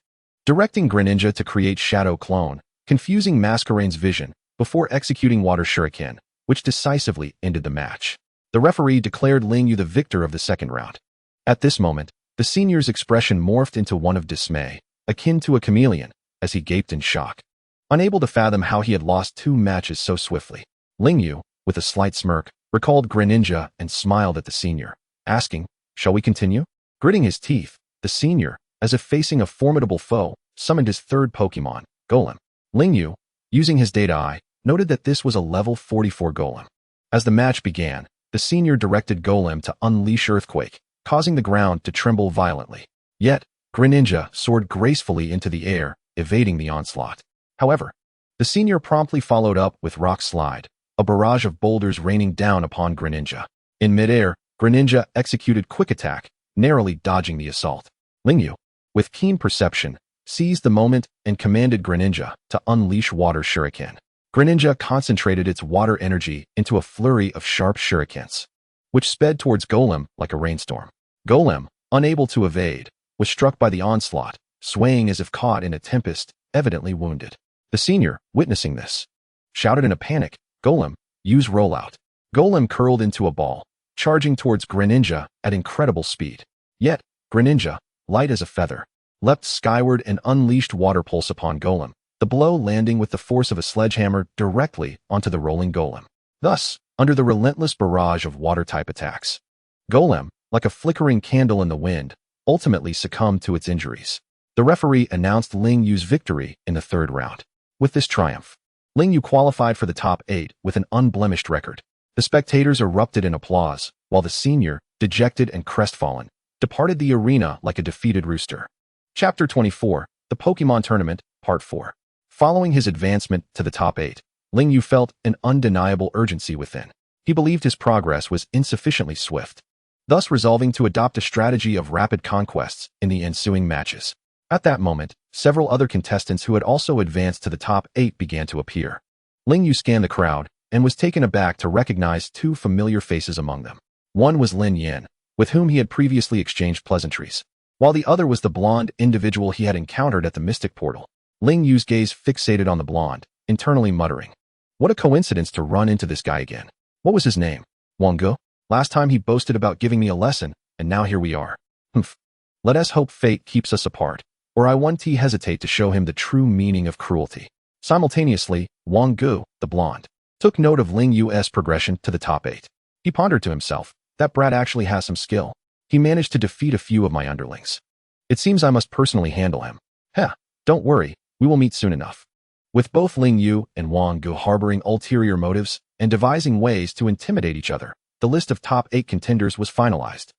Speaker 2: directing Greninja to create Shadow Clone, confusing Masquerain's vision before executing Water Shuriken, which decisively ended the match. The referee declared Ling Yu the victor of the second round. At this moment, the senior's expression morphed into one of dismay, akin to a chameleon, as he gaped in shock. Unable to fathom how he had lost two matches so swiftly, Ling Yu, with a slight smirk, recalled Greninja and smiled at the senior, asking, "Shall we continue?" Gritting his teeth, the senior, as if facing a formidable foe, summoned his third Pokemon, Golem. Ling Yu, using his data eye, noted that this was a level 44 Golem. As the match began, the senior directed Golem to unleash Earthquake, causing the ground to tremble violently. Yet, Greninja soared gracefully into the air, evading the onslaught. However, the senior promptly followed up with Rock Slide, a barrage of boulders raining down upon Greninja. In midair, Greninja executed Quick Attack, narrowly dodging the assault. Ling Yu, with keen perception, seized the moment and commanded Greninja to unleash Water Shuriken. Greninja concentrated its water energy into a flurry of sharp shurikens, which sped towards Golem like a rainstorm. Golem, unable to evade, was struck by the onslaught, swaying as if caught in a tempest, evidently wounded. The senior, witnessing this, shouted in a panic, "Golem, use Rollout." Golem curled into a ball, charging towards Greninja at incredible speed. Yet, Greninja, light as a feather, leapt skyward and unleashed Water Pulse upon Golem, the blow landing with the force of a sledgehammer directly onto the rolling Golem. Thus, under the relentless barrage of water-type attacks, Golem, like a flickering candle in the wind, ultimately succumbed to its injuries. The referee announced Ling Yu's victory in the third round. With this triumph, Ling Yu qualified for the top 8 with an unblemished record. The spectators erupted in applause, while the senior, dejected and crestfallen, departed the arena like a defeated rooster. Chapter 24, The Pokémon Tournament, Part 4. Following his advancement to the top 8, Ling Yu felt an undeniable urgency within. He believed his progress was insufficiently swift, thus resolving to adopt a strategy of rapid conquests in the ensuing matches. At that moment, several other contestants who had also advanced to the top 8 began to appear. Ling Yu scanned the crowd and was taken aback to recognize two familiar faces among them. One was Lin Yin, with whom he had previously exchanged pleasantries, while the other was the blonde individual he had encountered at the Mystic Portal. Ling Yu's gaze fixated on the blonde, internally muttering, "What a coincidence to run into this guy again. What was his name? Wang Ge? Last time he boasted about giving me a lesson, and now here we are. Humph. Let us hope fate keeps us apart, or I won't hesitate to show him the true meaning of cruelty." Simultaneously, Wang Ge, the blonde, took note of Ling Yu's progression to the top 8. He pondered to himself, that brat actually has some skill. He managed to defeat a few of my underlings. It seems I must personally handle him. Don't worry, we will meet soon enough. With both Ling Yu and Wang Ge harboring ulterior motives and devising ways to intimidate each other, the list of top 8 contenders was finalized,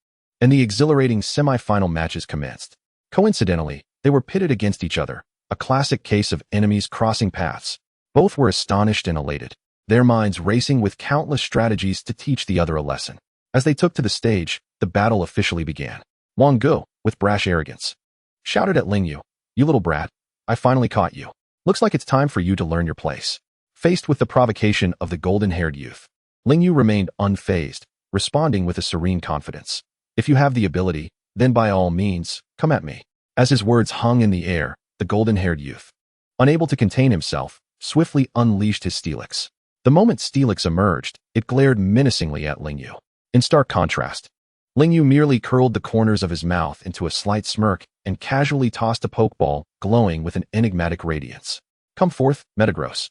Speaker 2: and the exhilarating semi-final matches commenced. Coincidentally, they were pitted against each other, a classic case of enemies crossing paths. Both were astonished and elated, their minds racing with countless strategies to teach the other a lesson. As they took to the stage, the battle officially began. Wang Ge, with brash arrogance, shouted at Ling Yu, "You little brat, I finally caught you. Looks like it's time for you to learn your place." Faced with the provocation of the golden-haired youth, Ling Yu remained unfazed, responding with a serene confidence. "If you have the ability, then by all means, come at me." As his words hung in the air, the golden-haired youth, unable to contain himself, swiftly unleashed his Steelix. The moment Steelix emerged, it glared menacingly at Ling Yu. In stark contrast, Ling Yu merely curled the corners of his mouth into a slight smirk and casually tossed a Pokeball glowing with an enigmatic radiance. "Come forth, Metagross."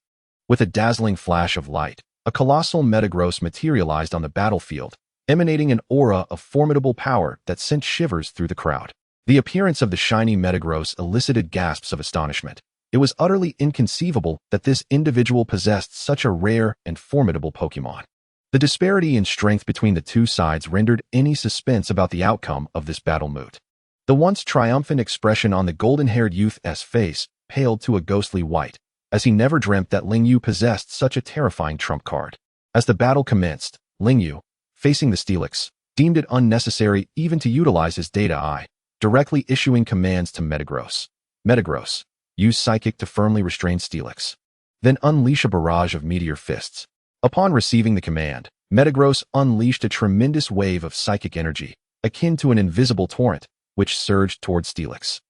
Speaker 2: With a dazzling flash of light, a colossal Metagross materialized on the battlefield, emanating an aura of formidable power that sent shivers through the crowd. The appearance of the shiny Metagross elicited gasps of astonishment. It was utterly inconceivable that this individual possessed such a rare and formidable Pokemon. The disparity in strength between the two sides rendered any suspense about the outcome of this battle moot. The once triumphant expression on the golden-haired youth's face paled to a ghostly white, as he never dreamt that Ling Yu possessed such a terrifying trump card. As the battle commenced, Ling Yu, facing the Steelix, deemed it unnecessary even to utilize his data eye, directly issuing commands to Metagross. "Metagross, use Psychic to firmly restrain Steelix. Then unleash a barrage of Meteor Fists." Upon receiving the command, Metagross unleashed a tremendous wave of psychic energy, akin to an invisible torrent, which surged toward Steelix.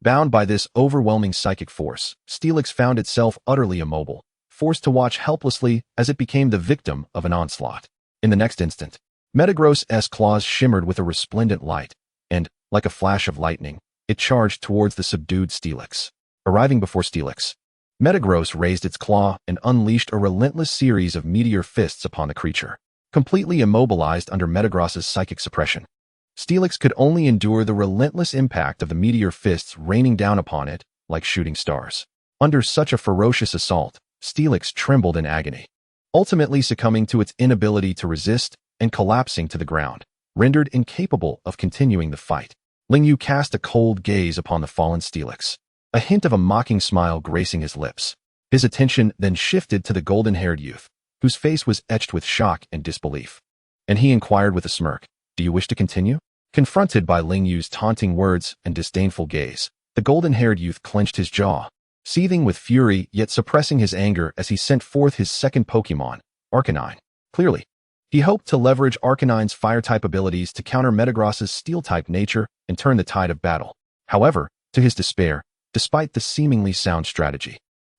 Speaker 2: Bound by this overwhelming psychic force, Steelix found itself utterly immobile, forced to watch helplessly as it became the victim of an onslaught. In the next instant, Metagross's claws shimmered with a resplendent light, and, like a flash of lightning, it charged towards the subdued Steelix. Arriving before Steelix, Metagross raised its claw and unleashed a relentless series of Meteor Fists upon the creature, completely immobilized under Metagross's psychic suppression. Steelix could only endure the relentless impact of the Meteor Fists raining down upon it like shooting stars. Under such a ferocious assault, Steelix trembled in agony, ultimately succumbing to its inability to resist and collapsing to the ground, rendered incapable of continuing the fight. Ling Yu cast a cold gaze upon the fallen Steelix, a hint of a mocking smile gracing his lips. His attention then shifted to the golden-haired youth, whose face was etched with shock and disbelief. And he inquired with a smirk, "Do you wish to continue?" Confronted by Ling Yu's taunting words and disdainful gaze, the golden-haired youth clenched his jaw, seething with fury yet suppressing his anger as he sent forth his second Pokemon, Arcanine. Clearly, he hoped to leverage Arcanine's fire-type abilities to counter Metagross's steel-type nature and turn the tide of battle. However, to his despair, despite the seemingly sound strategy,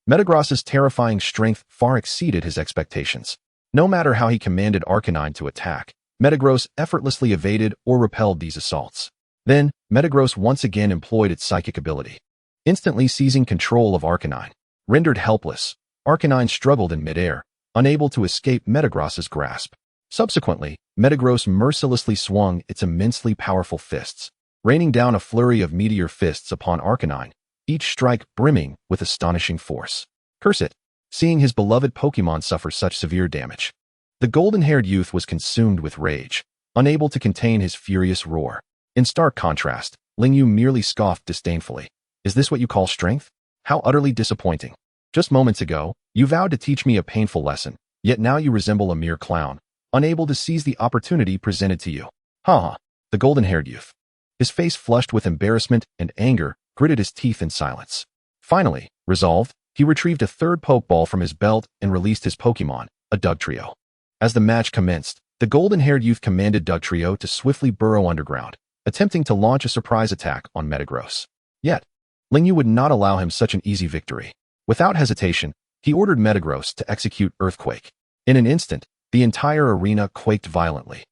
Speaker 2: Metagross's terrifying strength far exceeded his expectations. No matter how he commanded Arcanine to attack, Metagross effortlessly evaded or repelled these assaults. Then, Metagross once again employed its psychic ability, instantly seizing control of Arcanine. Rendered helpless, Arcanine struggled in midair, unable to escape Metagross's grasp. Subsequently, Metagross mercilessly swung its immensely powerful fists, raining down a flurry of Meteor Fists upon Arcanine, each strike brimming with astonishing force. Curse it! Seeing his beloved Pokemon suffer such severe damage, the golden-haired youth was consumed with rage, unable to contain his furious roar. In stark contrast, Ling Yu merely scoffed disdainfully. "Is this what you call strength? How utterly disappointing. Just moments ago, you vowed to teach me a painful lesson, yet now you resemble a mere clown, unable to seize the opportunity presented to you." Ha! The golden-haired youth, his face flushed with embarrassment and anger, gritted his teeth in silence. Finally, resolved, he retrieved a third Pokeball from his belt and released his Pokemon, a Dugtrio. As the match commenced, The golden-haired youth commanded Dugtrio to swiftly burrow underground, attempting to launch a surprise attack on Metagross. Yet, Lingyu would not allow him such an easy victory. Without hesitation, he ordered Metagross to execute Earthquake. In an instant, the entire arena quaked violently.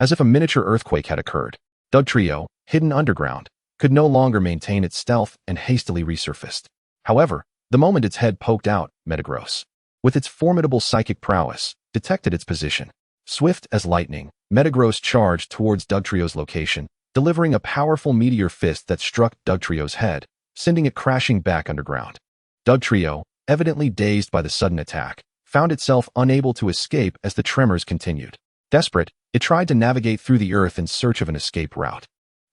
Speaker 2: As if a miniature earthquake had occurred, Dugtrio, hidden underground, could no longer maintain its stealth and hastily resurfaced. However, the moment its head poked out, Metagross, with its formidable psychic prowess, detected its position. Swift as lightning, Metagross charged towards Dugtrio's location, delivering a powerful meteor fist that struck Dugtrio's head, sending it crashing back underground. Dugtrio, evidently dazed by the sudden attack, found itself unable to escape as the tremors continued. Desperate, it tried to navigate through the earth in search of an escape route.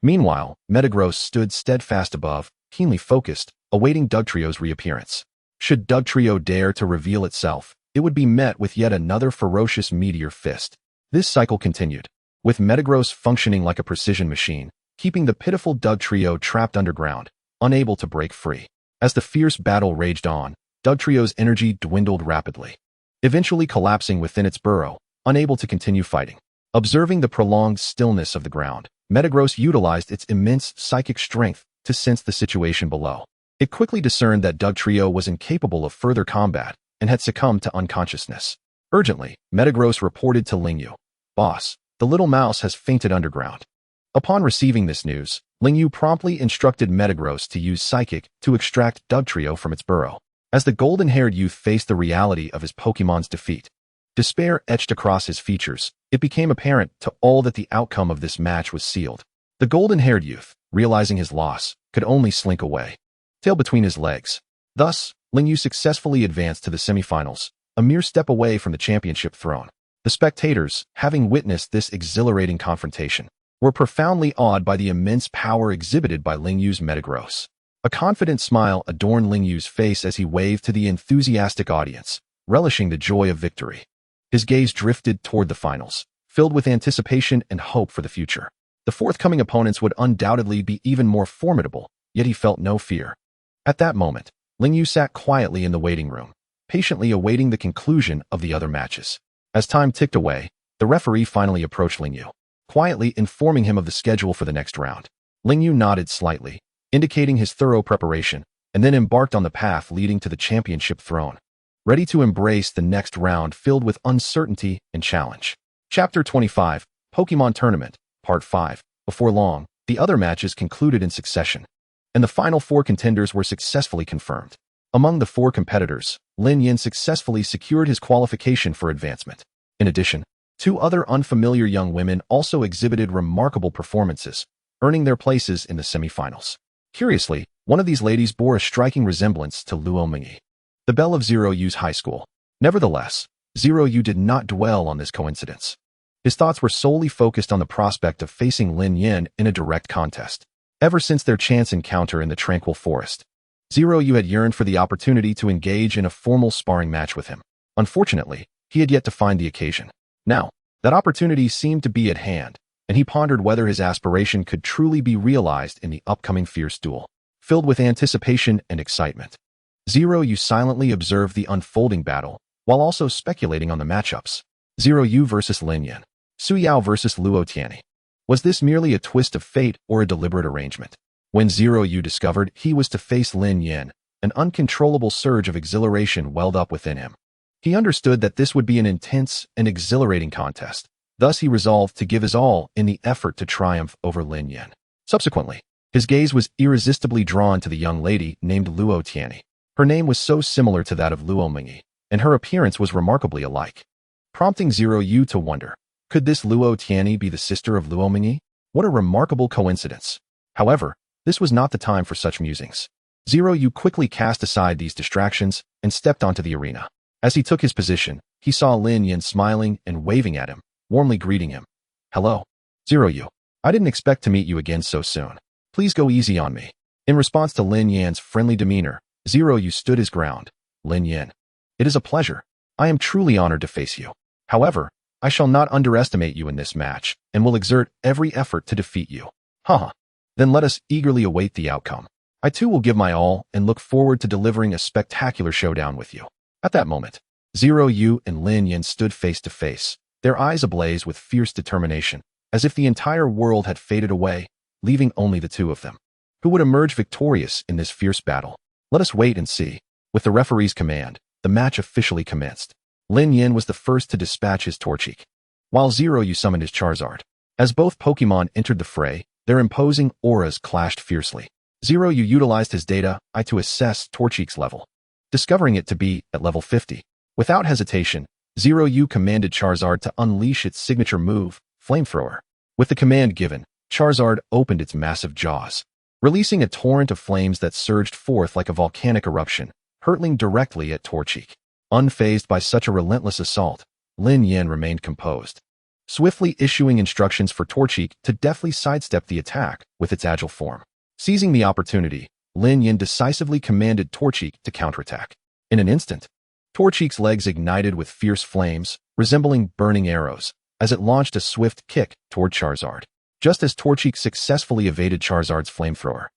Speaker 2: Meanwhile, Metagross stood steadfast above, keenly focused, awaiting Dugtrio's reappearance. Should Dugtrio dare to reveal itself, it would be met with yet another ferocious meteor fist. This cycle continued, with Metagross functioning like a precision machine, keeping the pitiful Dugtrio trapped underground, unable to break free. As the fierce battle raged on, Dugtrio's energy dwindled rapidly, eventually collapsing within its burrow, unable to continue fighting. Observing the prolonged stillness of the ground, Metagross utilized its immense psychic strength to sense the situation below. It quickly discerned that Dugtrio was incapable of further combat and had succumbed to unconsciousness. Urgently, Metagross reported to Lingyu, "Boss, the little mouse has fainted underground." Upon receiving this news, Lingyu promptly instructed Metagross to use Psychic to extract Dugtrio from its burrow. As the golden-haired youth faced the reality of his Pokemon's defeat, despair etched across his features. It became apparent to all that the outcome of this match was sealed. The golden-haired youth, realizing his loss, could only slink away, tail between his legs. Thus, Lingyu successfully advanced to the semifinals, a mere step away from the championship throne. The spectators, having witnessed this exhilarating confrontation, were profoundly awed by the immense power exhibited by Lingyu's Metagross. A confident smile adorned Lingyu's face as he waved to the enthusiastic audience, relishing the joy of victory. His gaze drifted toward the finals, filled with anticipation and hope for the future. The forthcoming opponents would undoubtedly be even more formidable, yet he felt no fear. At that moment, Lingyu sat quietly in the waiting room, patiently awaiting the conclusion of the other matches. As time ticked away, the referee finally approached Lingyu, quietly informing him of the schedule for the next round. Lingyu nodded slightly, indicating his thorough preparation, and then embarked on the path leading to the championship throne, ready to embrace the next round filled with uncertainty and challenge. Chapter 25, Pokemon Tournament, Part 5. Before long, the other matches concluded in succession, and the final 4 contenders were successfully confirmed. Among the 4 competitors, Lin Yin successfully secured his qualification for advancement. In addition, 2 other unfamiliar young women also exhibited remarkable performances, earning their places in the semifinals. Curiously, one of these ladies bore a striking resemblance to Luo Mingyi, the belle of Zeroyu's high school. Nevertheless, Zeroyu did not dwell on this coincidence. His thoughts were solely focused on the prospect of facing Lin Yin in a direct contest. Ever since their chance encounter in the tranquil forest, Zeroyu had yearned for the opportunity to engage in a formal sparring match with him. Unfortunately, he had yet to find the occasion. Now, that opportunity seemed to be at hand, and he pondered whether his aspiration could truly be realized in the upcoming fierce duel. Filled with anticipation and excitement, Zeroyu silently observed the unfolding battle, while also speculating on the matchups. Zeroyu versus Lin Yin, Suyao versus Luo Tianyi. Was this merely a twist of fate or a deliberate arrangement? When Zeroyu discovered he was to face Lin Yin, an uncontrollable surge of exhilaration welled up within him. He understood that this would be an intense and exhilarating contest. Thus he resolved to give his all in the effort to triumph over Lin Yin. Subsequently, his gaze was irresistibly drawn to the young lady named Luo Tianyi. Her name was so similar to that of Luo Mingyi, and her appearance was remarkably alike, prompting Zeroyu to wonder, could this Luo Tianyi be the sister of Luo Mingyi? What a remarkable coincidence. However, this was not the time for such musings. Zeroyu quickly cast aside these distractions and stepped onto the arena. As he took his position, he saw Lin Yin smiling and waving at him, warmly greeting him. "Hello, Zeroyu. I didn't expect to meet you again so soon. Please go easy on me." In response to Lin Yin's friendly demeanor, Zeroyu stood his ground. "Lin Yin, it is a pleasure. I am truly honored to face you. However, I shall not underestimate you in this match, and will exert every effort to defeat you." "Haha. Then let us eagerly await the outcome. I too will give my all and look forward to delivering a spectacular showdown with you." At that moment, Zeroyu and Lin Yin stood face to face, their eyes ablaze with fierce determination, as if the entire world had faded away, leaving only the two of them. Who would emerge victorious in this fierce battle? Let us wait and see. With the referee's command, the match officially commenced. Lin Yin was the first to dispatch his Torchic, while Zeroyu summoned his Charizard. As both Pokemon entered the fray, their imposing auras clashed fiercely. Zeroyu utilized his data eye to assess Torchic's level, discovering it to be at level 50. Without hesitation, Zeroyu commanded Charizard to unleash its signature move, Flamethrower. With the command given, Charizard opened its massive jaws, releasing a torrent of flames that surged forth like a volcanic eruption, hurtling directly at Torchic. Unfazed by such a relentless assault, Lin Yin remained composed, swiftly issuing instructions for Torchic to deftly sidestep the attack with its agile form. Seizing the opportunity, Lin Yin decisively commanded Torchic to counterattack. In an instant, Torchic's legs ignited with fierce flames, resembling burning arrows, as it launched a swift kick toward Charizard. Just as Torchic successfully evaded Charizard's flamethrower,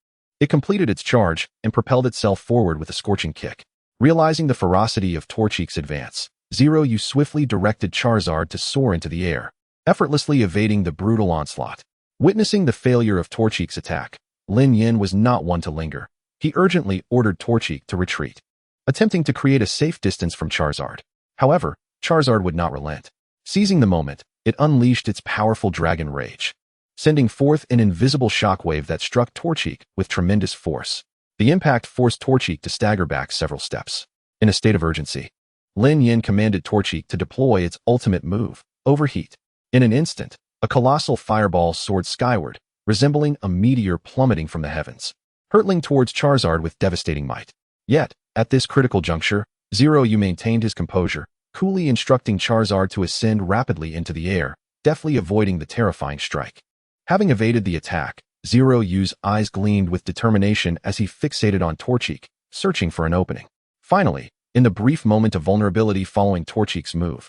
Speaker 2: it completed its charge and propelled itself forward with a scorching kick. Realizing the ferocity of Torchic's advance, Zeroyu swiftly directed Charizard to soar into the air, effortlessly evading the brutal onslaught. Witnessing the failure of Torchic's attack, Lin Yin was not one to linger. He urgently ordered Torchic to retreat, attempting to create a safe distance from Charizard. However, Charizard would not relent. Seizing the moment, it unleashed its powerful dragon rage, sending forth an invisible shockwave that struck Torchic with tremendous force. The impact forced Torchic to stagger back several steps. In a state of urgency, Lin Yin commanded Torchic to deploy its ultimate move, Overheat. In an instant, a colossal fireball soared skyward, resembling a meteor plummeting from the heavens, hurtling towards Charizard with devastating might. Yet, at this critical juncture, Zeroyu maintained his composure, coolly instructing Charizard to ascend rapidly into the air, deftly avoiding the terrifying strike. Having evaded the attack, Zeroyu's eyes gleamed with determination as he fixated on Torchic, searching for an opening. Finally, in the brief moment of vulnerability following Torchic's move,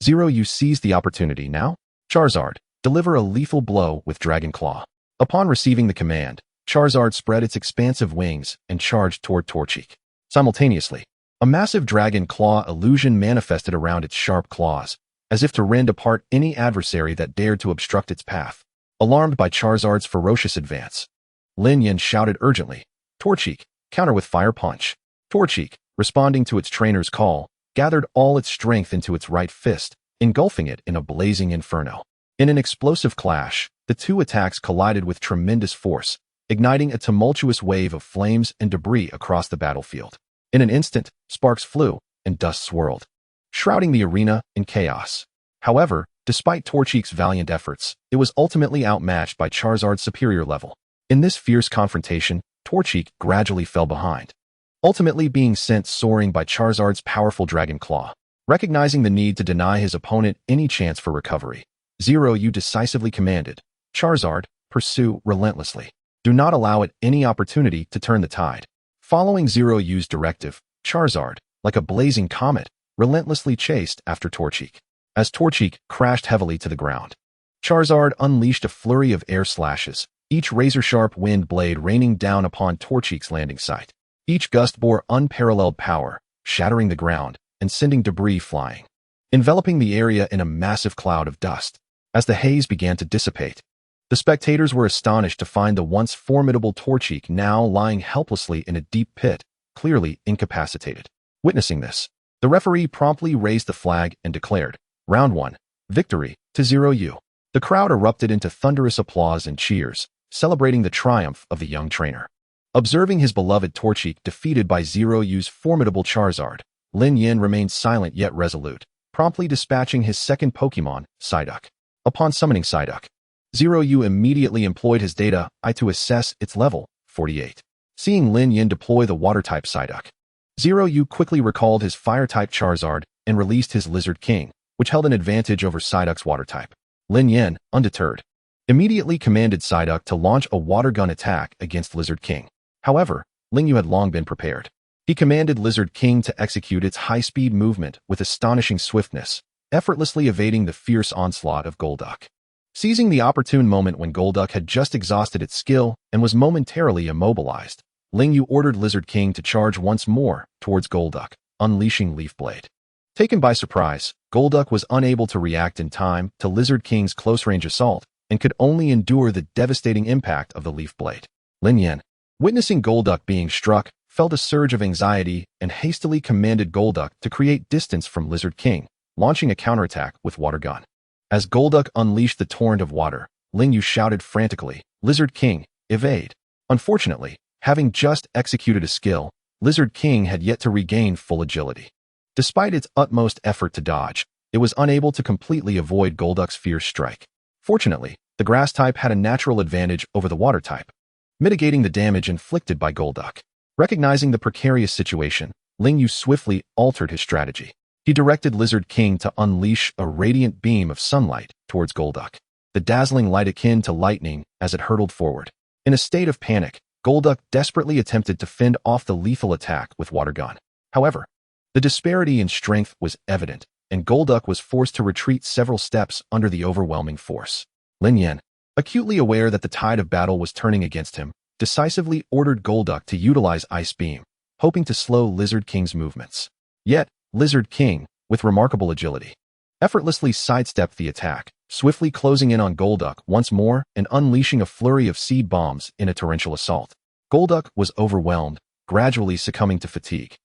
Speaker 2: Zeroyu seized the opportunity. Now, Charizard, deliver a lethal blow with Dragon Claw. Upon receiving the command, Charizard spread its expansive wings and charged toward Torchic. Simultaneously, a massive Dragon Claw illusion manifested around its sharp claws, as if to rend apart any adversary that dared to obstruct its path. Alarmed by Charizard's ferocious advance, Lin Yin shouted urgently, "Torchic, counter with Fire Punch." Torchic, responding to its trainer's call, gathered all its strength into its right fist, engulfing it in a blazing inferno. In an explosive clash, the two attacks collided with tremendous force, igniting a tumultuous wave of flames and debris across the battlefield. In an instant, sparks flew and dust swirled, shrouding the arena in chaos. However, despite Torchic's valiant efforts, it was ultimately outmatched by Charizard's superior level. In this fierce confrontation, Torchic gradually fell behind, ultimately being sent soaring by Charizard's powerful Dragon Claw. Recognizing the need to deny his opponent any chance for recovery, Zeroyu decisively commanded, "Charizard, pursue relentlessly. Do not allow it any opportunity to turn the tide." Following Zeroyu's directive, Charizard, like a blazing comet, relentlessly chased after Torchic. As Torchic crashed heavily to the ground, Charizard unleashed a flurry of air slashes, each razor-sharp wind blade raining down upon Torchic's landing site. Each gust bore unparalleled power, shattering the ground and sending debris flying, enveloping the area in a massive cloud of dust. As the haze began to dissipate, the spectators were astonished to find the once formidable Torchic now lying helplessly in a deep pit, clearly incapacitated. Witnessing this, the referee promptly raised the flag and declared, "Round 1, victory to Zeroyu." The crowd erupted into thunderous applause and cheers, celebrating the triumph of the young trainer. Observing his beloved Torchic defeated by Zeroyu's formidable Charizard, Lin Yin remained silent yet resolute, promptly dispatching his second Pokemon, Psyduck. Upon summoning Psyduck, Zeroyu immediately employed his data eye to assess its level, 48. Seeing Lin Yin deploy the Water-type Psyduck, Zeroyu quickly recalled his Fire-type Charizard and released his Lizard King, which held an advantage over Psyduck's Water-type. Lin Yin, undeterred, immediately commanded Psyduck to launch a Water Gun attack against Lizard King. However, Lin Yu had long been prepared. He commanded Lizard King to execute its high-speed movement with astonishing swiftness, effortlessly evading the fierce onslaught of Golduck. Seizing the opportune moment when Golduck had just exhausted its skill and was momentarily immobilized, Ling Yu ordered Lizard King to charge once more towards Golduck, unleashing Leaf Blade. Taken by surprise, Golduck was unable to react in time to Lizard King's close-range assault and could only endure the devastating impact of the Leaf Blade. Lin Yan, witnessing Golduck being struck, felt a surge of anxiety and hastily commanded Golduck to create distance from Lizard King, launching a counterattack with Water Gun. As Golduck unleashed the torrent of water, Ling Yu shouted frantically, "Lizard King, evade!" Unfortunately, having just executed a skill, Lizard King had yet to regain full agility. Despite its utmost effort to dodge, it was unable to completely avoid Golduck's fierce strike. Fortunately, the grass type had a natural advantage over the water type, mitigating the damage inflicted by Golduck. Recognizing the precarious situation, Ling Yu swiftly altered his strategy. He directed Lizard King to unleash a radiant beam of sunlight towards Golduck, the dazzling light akin to lightning as it hurtled forward. In a state of panic, Golduck desperately attempted to fend off the lethal attack with Water Gun. However, the disparity in strength was evident, and Golduck was forced to retreat several steps under the overwhelming force. Lin Yan, acutely aware that the tide of battle was turning against him, decisively ordered Golduck to utilize Ice Beam, hoping to slow Lizard King's movements. Yet, Lizard King, with remarkable agility, effortlessly sidestepped the attack, swiftly closing in on Golduck once more and unleashing a flurry of seed bombs in a torrential assault. Golduck was overwhelmed, gradually succumbing to fatigue.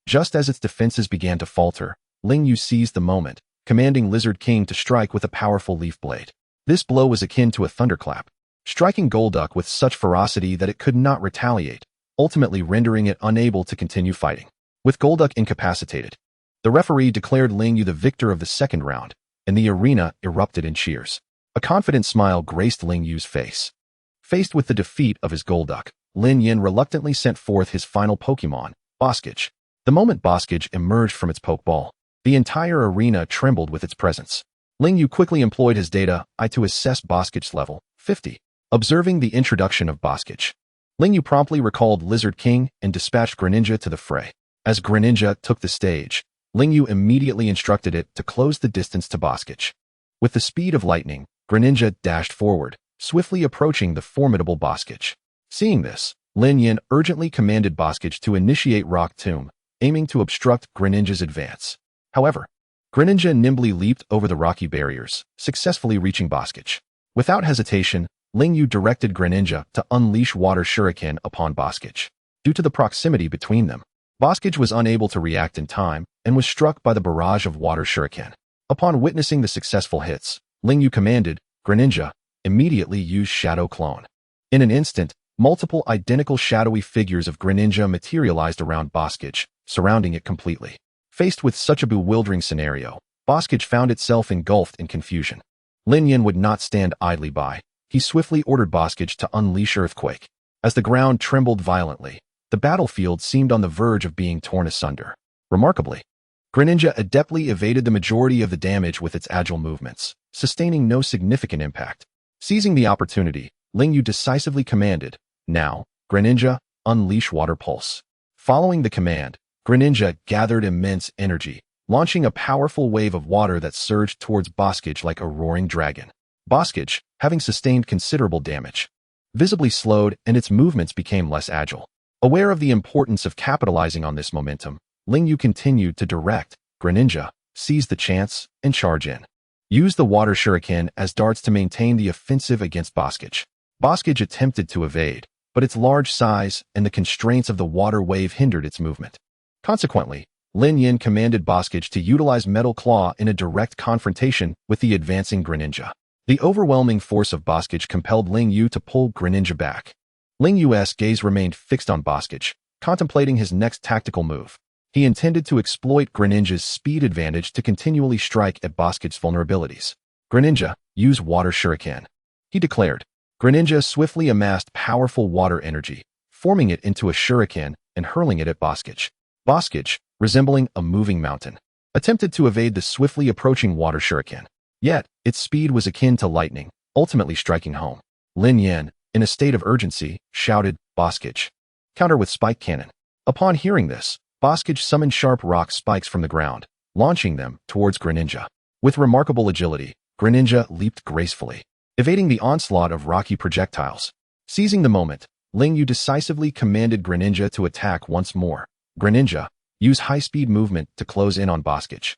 Speaker 2: Just as its defenses began to falter, Ling Yu seized the moment, commanding Lizard King to strike with a powerful Leaf Blade. This blow was akin to a thunderclap, striking Golduck with such ferocity that it could not retaliate, ultimately rendering it unable to continue fighting. With Golduck incapacitated, the referee declared Ling Yu the victor of the second round, and the arena erupted in cheers. A confident smile graced Ling Yu's face. Faced with the defeat of his Golduck, Lin Yan reluctantly sent forth his final Pokemon, Boskage. The moment Boskage emerged from its Pokeball, the entire arena trembled with its presence. Ling Yu quickly employed his data eye to assess Boskage's level, 50. Observing the introduction of Boskage, Ling Yu promptly recalled Lizard King and dispatched Greninja to the fray. As Greninja took the stage, Ling Yu immediately instructed it to close the distance to Boskage. With the speed of lightning, Greninja dashed forward, swiftly approaching the formidable Boskage. Seeing this, Lin Yan urgently commanded Boskage to initiate Rock Tomb, aiming to obstruct Greninja's advance. However, Greninja nimbly leaped over the rocky barriers, successfully reaching Boskage. Without hesitation, Ling Yu directed Greninja to unleash Water Shuriken upon Boskage. Due to the proximity between them, Boskage was unable to react in time and was struck by the barrage of Water Shuriken. Upon witnessing the successful hits, Ling Yu commanded, Greninja, immediately use Shadow Clone. In an instant, multiple identical shadowy figures of Greninja materialized around Boskage, surrounding it completely. Faced with such a bewildering scenario, Boskage found itself engulfed in confusion. Lin Yan would not stand idly by. He swiftly ordered Boskage to unleash Earthquake. As the ground trembled violently, the battlefield seemed on the verge of being torn asunder. Remarkably, Greninja adeptly evaded the majority of the damage with its agile movements, sustaining no significant impact. Seizing the opportunity, Ling Yu decisively commanded, "Now, Greninja, unleash Water Pulse." Following the command, Greninja gathered immense energy, launching a powerful wave of water that surged towards Boskage like a roaring dragon. Boskage, having sustained considerable damage, visibly slowed and its movements became less agile. Aware of the importance of capitalizing on this momentum, Ling Yu continued to direct, Greninja, seize the chance and charge in. Use the Water Shuriken as darts to maintain the offensive against Boskage. Boskage attempted to evade, but its large size and the constraints of the water wave hindered its movement. Consequently, Lin Yan commanded Boskage to utilize Metal Claw in a direct confrontation with the advancing Greninja. The overwhelming force of Boskage compelled Ling Yu to pull Greninja back. Ling Yu's gaze remained fixed on Boskage, contemplating his next tactical move. He intended to exploit Greninja's speed advantage to continually strike at Boskage's vulnerabilities. Greninja, use Water Shuriken, he declared. Greninja swiftly amassed powerful water energy, forming it into a shuriken and hurling it at Boskage. Boskage, resembling a moving mountain, attempted to evade the swiftly approaching Water Shuriken. Yet, its speed was akin to lightning, ultimately striking home. Lin Yan, in a state of urgency, shouted, Boskage, counter with Spike Cannon. Upon hearing this, Boskage summoned sharp rock spikes from the ground, launching them towards Greninja. With remarkable agility, Greninja leaped gracefully, evading the onslaught of rocky projectiles. Seizing the moment, Ling Yu decisively commanded Greninja to attack once more. Greninja, use high-speed movement to close in on Boskage.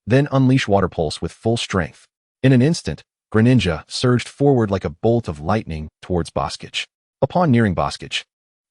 Speaker 2: Then unleash Water Pulse with full strength. In an instant, Greninja surged forward like a bolt of lightning towards Boskage. Upon nearing Boskage,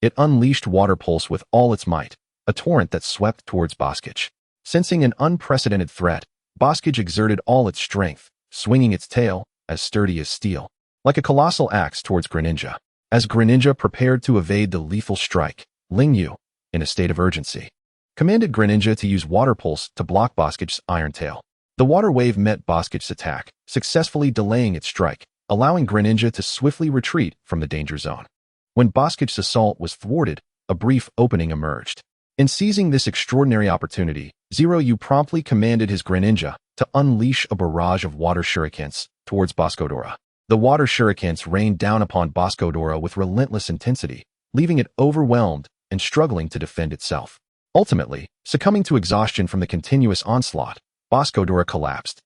Speaker 2: it unleashed Water Pulse with all its might, a torrent that swept towards Boskage. Sensing an unprecedented threat, Boskage exerted all its strength, swinging its tail, as sturdy as steel, like a colossal axe towards Greninja. As Greninja prepared to evade the lethal strike, Lingyu, in a state of urgency, commanded Greninja to use Water Pulse to block Boskage's iron tail. The water wave met Boskage's attack, successfully delaying its strike, allowing Greninja to swiftly retreat from the danger zone. When Boskage's assault was thwarted, a brief opening emerged. In seizing this extraordinary opportunity, Zeroyu promptly commanded his Greninja to unleash a barrage of water shurikens towards Boscodora. The water shurikens rained down upon Boscodora with relentless intensity, leaving it overwhelmed and struggling to defend itself. Ultimately, succumbing to exhaustion from the continuous onslaught, Boscodora collapsed.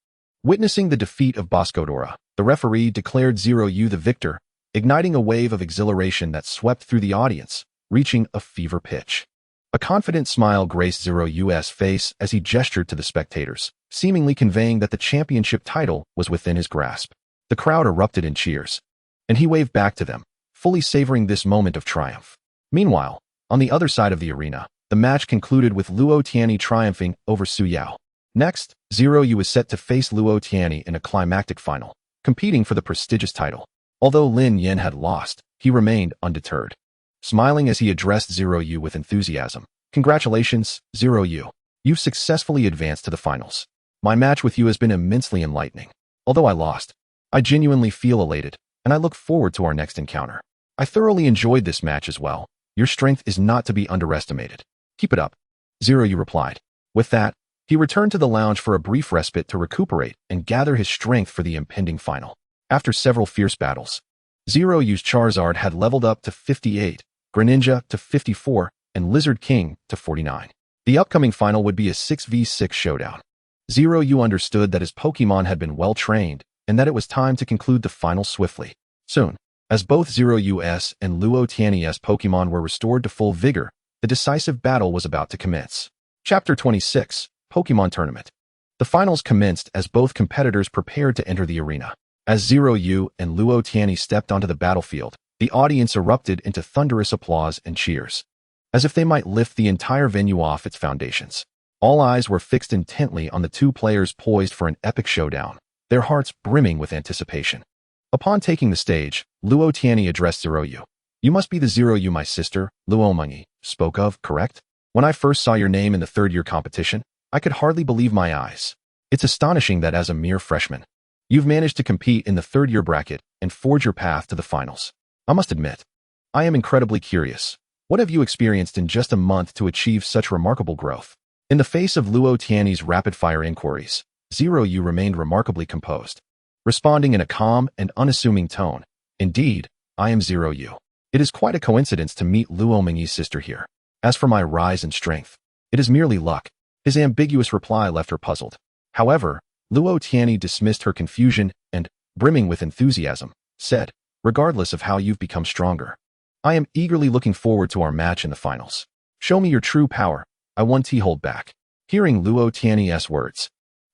Speaker 2: Witnessing the defeat of Boscodora, the referee declared Zeroyu the victor, igniting a wave of exhilaration that swept through the audience, reaching a fever pitch. A confident smile graced Zeroyu's face as he gestured to the spectators, seemingly conveying that the championship title was within his grasp. The crowd erupted in cheers, and he waved back to them, fully savoring this moment of triumph. Meanwhile, on the other side of the arena, the match concluded with Luo Tianyi triumphing over Su Yao. Next, Zeroyu was set to face Luo Tianyi in a climactic final, competing for the prestigious title. Although Lin Yen had lost, he remained undeterred. Smiling as he addressed Zeroyu with enthusiasm, "Congratulations, Zeroyu. You've successfully advanced to the finals. My match with you has been immensely enlightening. Although I lost, I genuinely feel elated, and I look forward to our next encounter. I thoroughly enjoyed this match as well. Your strength is not to be underestimated. Keep it up," Zeroyu replied. With that, he returned to the lounge for a brief respite to recuperate and gather his strength for the impending final. After several fierce battles, Zeroyu's Charizard had leveled up to 58, Greninja to 54, and Lizard King to 49. The upcoming final would be a 6v6 showdown. Zeroyu understood that his Pokémon had been well trained, and that it was time to conclude the final swiftly. Soon, as both Zeroyu's and Luo Tianyi's Pokémon were restored to full vigor, the decisive battle was about to commence. Chapter 26, Pokémon Tournament. The finals commenced as both competitors prepared to enter the arena. As Zeroyu and Luo Tianyi stepped onto the battlefield, the audience erupted into thunderous applause and cheers, as if they might lift the entire venue off its foundations. All eyes were fixed intently on the two players poised for an epic showdown, their hearts brimming with anticipation. Upon taking the stage, Luo Tianyi addressed Zeroyu. "You must be the Zeroyu my sister, Luo Mengyi, spoke of, correct? When I first saw your name in the third-year competition, I could hardly believe my eyes. It's astonishing that as a mere freshman, you've managed to compete in the third-year bracket and forge your path to the finals. I must admit, I am incredibly curious. What have you experienced in just a month to achieve such remarkable growth?" In the face of Luo Tianyi's rapid-fire inquiries, Zeroyu remained remarkably composed, responding in a calm and unassuming tone. "Indeed, I am Zeroyu. It is quite a coincidence to meet Luo Mengyi's sister here. As for my rise in strength, it is merely luck." His ambiguous reply left her puzzled. However, Luo Tianyi dismissed her confusion and, brimming with enthusiasm, said, "Regardless of how you've become stronger, I am eagerly looking forward to our match in the finals. Show me your true power. I won't hold back." Hearing Luo Tianyi's words,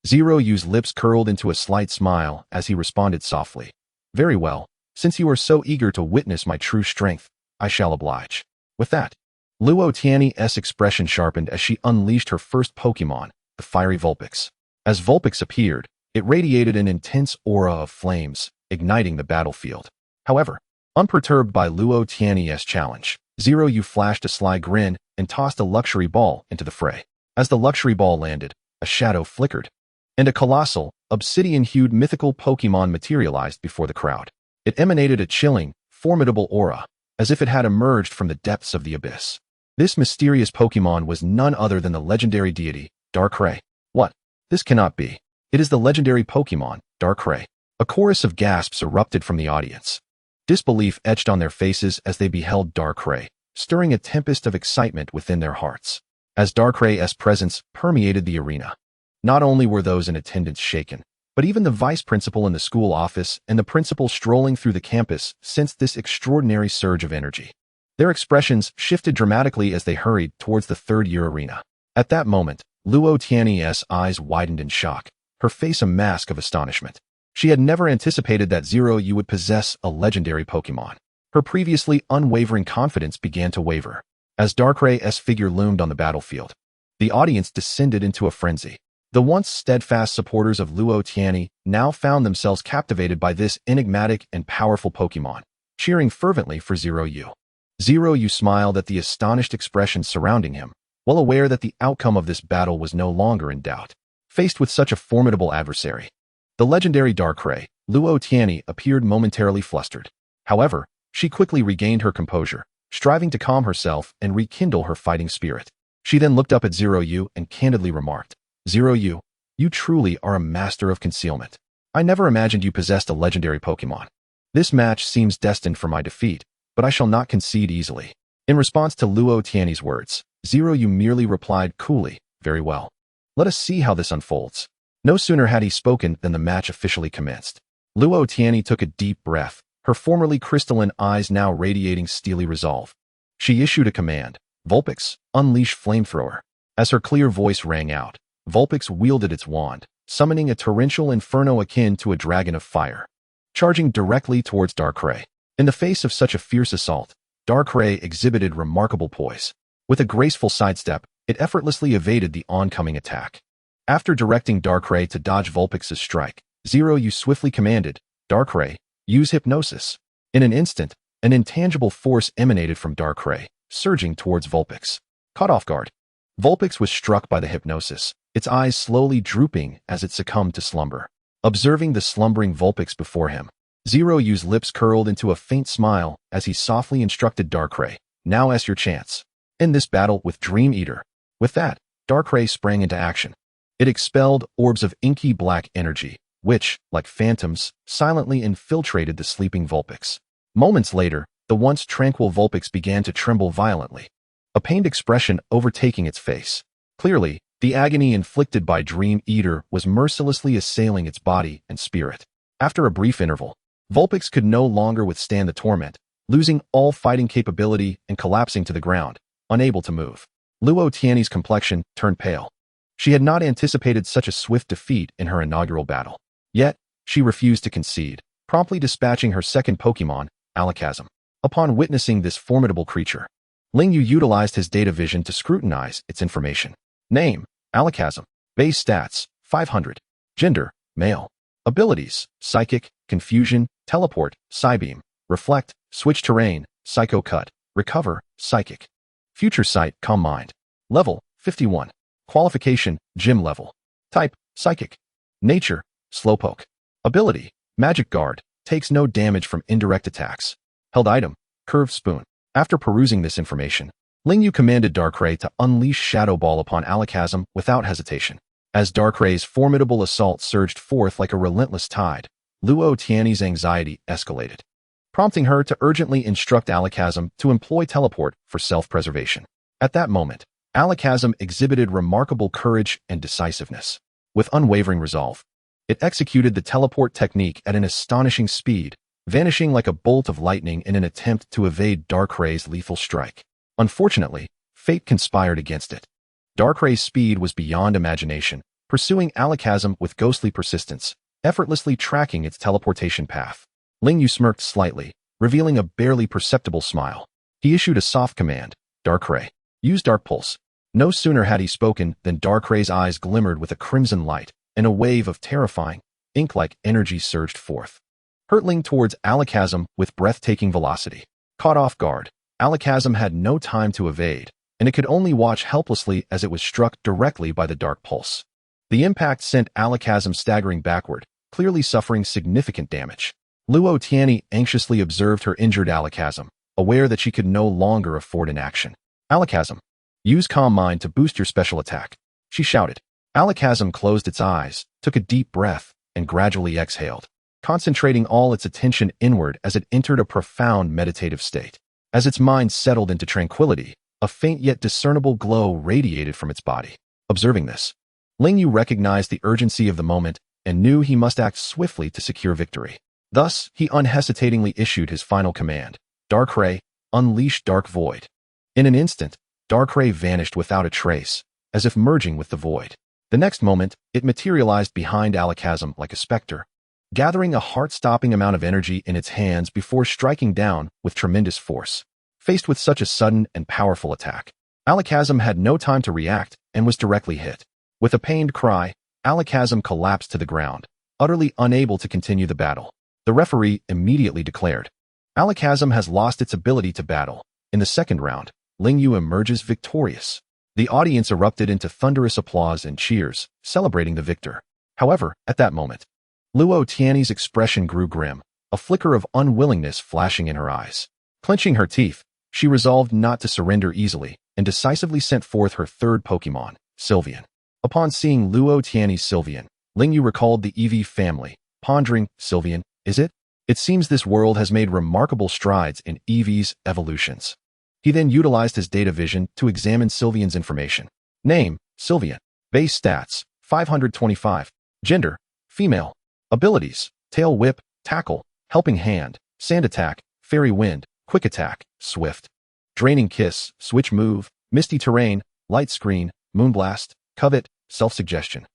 Speaker 2: Zeroyu's lips curled into a slight smile as he responded softly. "Very well. Since you are so eager to witness my true strength, I shall oblige." With that, Luo Tianyi's expression sharpened as she unleashed her first Pokémon, the fiery Vulpix. As Vulpix appeared, it radiated an intense aura of flames, igniting the battlefield. However, unperturbed by Luo Tianyi's challenge, Zeroyu flashed a sly grin and tossed a luxury ball into the fray. As the luxury ball landed, a shadow flickered, and a colossal, obsidian-hued mythical Pokémon materialized before the crowd. It emanated a chilling, formidable aura, as if it had emerged from the depths of the abyss. This mysterious Pokémon was none other than the legendary deity, Darkrai. "What? This cannot be. It is the legendary Pokémon, Darkrai." A chorus of gasps erupted from the audience. Disbelief etched on their faces as they beheld Darkrai, stirring a tempest of excitement within their hearts. As Darkrai's presence permeated the arena, not only were those in attendance shaken, but even the vice principal in the school office and the principal strolling through the campus sensed this extraordinary surge of energy. Their expressions shifted dramatically as they hurried towards the third-year arena. At that moment, Luo Tiany's eyes widened in shock, her face a mask of astonishment. She had never anticipated that Zeroyu would possess a legendary Pokémon. Her previously unwavering confidence began to waver. As Darkray's figure loomed on the battlefield, the audience descended into a frenzy. The once steadfast supporters of Luo Tiany now found themselves captivated by this enigmatic and powerful Pokémon, cheering fervently for Zeroyu. Zeroyu smiled at the astonished expression surrounding him, well aware that the outcome of this battle was no longer in doubt. Faced with such a formidable adversary, the legendary Darkrai, Luo Tiany appeared momentarily flustered. However, she quickly regained her composure, striving to calm herself and rekindle her fighting spirit. She then looked up at Zeroyu and candidly remarked, "Zeroyu, you truly are a master of concealment. I never imagined you possessed a legendary Pokémon. This match seems destined for my defeat, but I shall not concede easily." In response to Luo Tiany's words, Zeroyu merely replied coolly, "Very well. Let us see how this unfolds." No sooner had he spoken than the match officially commenced. Luo Tiany took a deep breath, her formerly crystalline eyes now radiating steely resolve. She issued a command, "Vulpix, unleash Flamethrower." As her clear voice rang out, Vulpix wielded its wand, summoning a torrential inferno akin to a dragon of fire, charging directly towards Darkrai. In the face of such a fierce assault, Darkrai exhibited remarkable poise. With a graceful sidestep, it effortlessly evaded the oncoming attack. After directing Darkrai to dodge Vulpix's strike, Zeroyu swiftly commanded, "Darkrai, use Hypnosis." In an instant, an intangible force emanated from Darkrai, surging towards Vulpix. Caught off guard, Vulpix was struck by the hypnosis, its eyes slowly drooping as it succumbed to slumber. Observing the slumbering Vulpix before him, Zeroyu's lips curled into a faint smile as he softly instructed Darkrai, "Now is your chance. End this battle with Dream Eater." With that, Darkrai sprang into action. It expelled orbs of inky black energy, which, like phantoms, silently infiltrated the sleeping Vulpix. Moments later, the once tranquil Vulpix began to tremble violently, a pained expression overtaking its face. Clearly, the agony inflicted by Dream Eater was mercilessly assailing its body and spirit. After a brief interval, Vulpix could no longer withstand the torment, losing all fighting capability and collapsing to the ground, unable to move. Luo Tiany's complexion turned pale. She had not anticipated such a swift defeat in her inaugural battle. Yet, she refused to concede, promptly dispatching her second Pokémon, Alakazam. Upon witnessing this formidable creature, Lingyu utilized his data vision to scrutinize its information. Name, Alakazam. Base stats, 500. Gender, male. Abilities, Psychic, Confusion, Teleport, Psybeam, Reflect, Switch Terrain, Psycho Cut, Recover, Psychic. Future Sight, Calm Mind. Level, 51. Qualification, Gym Level. Type, Psychic. Nature, Slowpoke. Ability, Magic Guard, takes no damage from indirect attacks. Held item, Curved Spoon. After perusing this information, Lingyu commanded Darkrai to unleash Shadow Ball upon Alakazam without hesitation. As Darkrai's formidable assault surged forth like a relentless tide, Luo Tiany's anxiety escalated, prompting her to urgently instruct Alakazam to employ Teleport for self-preservation. At that moment, Alakazam exhibited remarkable courage and decisiveness. With unwavering resolve, it executed the teleport technique at an astonishing speed, vanishing like a bolt of lightning in an attempt to evade Darkrai's lethal strike. Unfortunately, fate conspired against it. Darkrai's speed was beyond imagination, pursuing Alakazam with ghostly persistence, effortlessly tracking its teleportation path. Lingyu smirked slightly, revealing a barely perceptible smile. He issued a soft command, "Darkrai, use Dark Pulse." No sooner had he spoken than Darkrai's eyes glimmered with a crimson light, and a wave of terrifying, ink-like energy surged forth, hurtling towards Alakazam with breathtaking velocity. Caught off guard, Alakazam had no time to evade, and it could only watch helplessly as it was struck directly by the Dark Pulse. The impact sent Alakazam staggering backward, clearly suffering significant damage. Luo Tiany anxiously observed her injured Alakazam, aware that she could no longer afford inaction. "Alakazam, use Calm Mind to boost your special attack," she shouted. Alakazam closed its eyes, took a deep breath, and gradually exhaled, concentrating all its attention inward as it entered a profound meditative state. As its mind settled into tranquility, a faint yet discernible glow radiated from its body. Observing this, Lingyu recognized the urgency of the moment and knew he must act swiftly to secure victory. Thus, he unhesitatingly issued his final command, "Darkrai, unleash Dark Void." In an instant, Darkrai vanished without a trace, as if merging with the void. The next moment, it materialized behind Alakazam like a specter, gathering a heart-stopping amount of energy in its hands before striking down with tremendous force. Faced with such a sudden and powerful attack, Alakazam had no time to react and was directly hit. With a pained cry, Alakazam collapsed to the ground, utterly unable to continue the battle. The referee immediately declared, "Alakazam has lost its ability to battle." In the second round, Lingyu emerges victorious. The audience erupted into thunderous applause and cheers, celebrating the victor. However, at that moment, Luo Tiany's expression grew grim, a flicker of unwillingness flashing in her eyes. Clenching her teeth, she resolved not to surrender easily and decisively sent forth her third Pokémon, Sylveon. Upon seeing Luo Tiany's Sylveon, Lingyu recalled the Eevee family, pondering, "Sylveon, is it? It seems this world has made remarkable strides in Eevee's evolutions." He then utilized his data vision to examine Sylveon's information. Name, Sylveon. Base stats, 525. Gender, female. Abilities, Tail Whip, Tackle, Helping Hand, Sand Attack, Fairy Wind, Quick Attack, Swift. Draining Kiss, Switch Move, Misty Terrain, Light Screen, Moonblast, Covet, Self-Suggestion.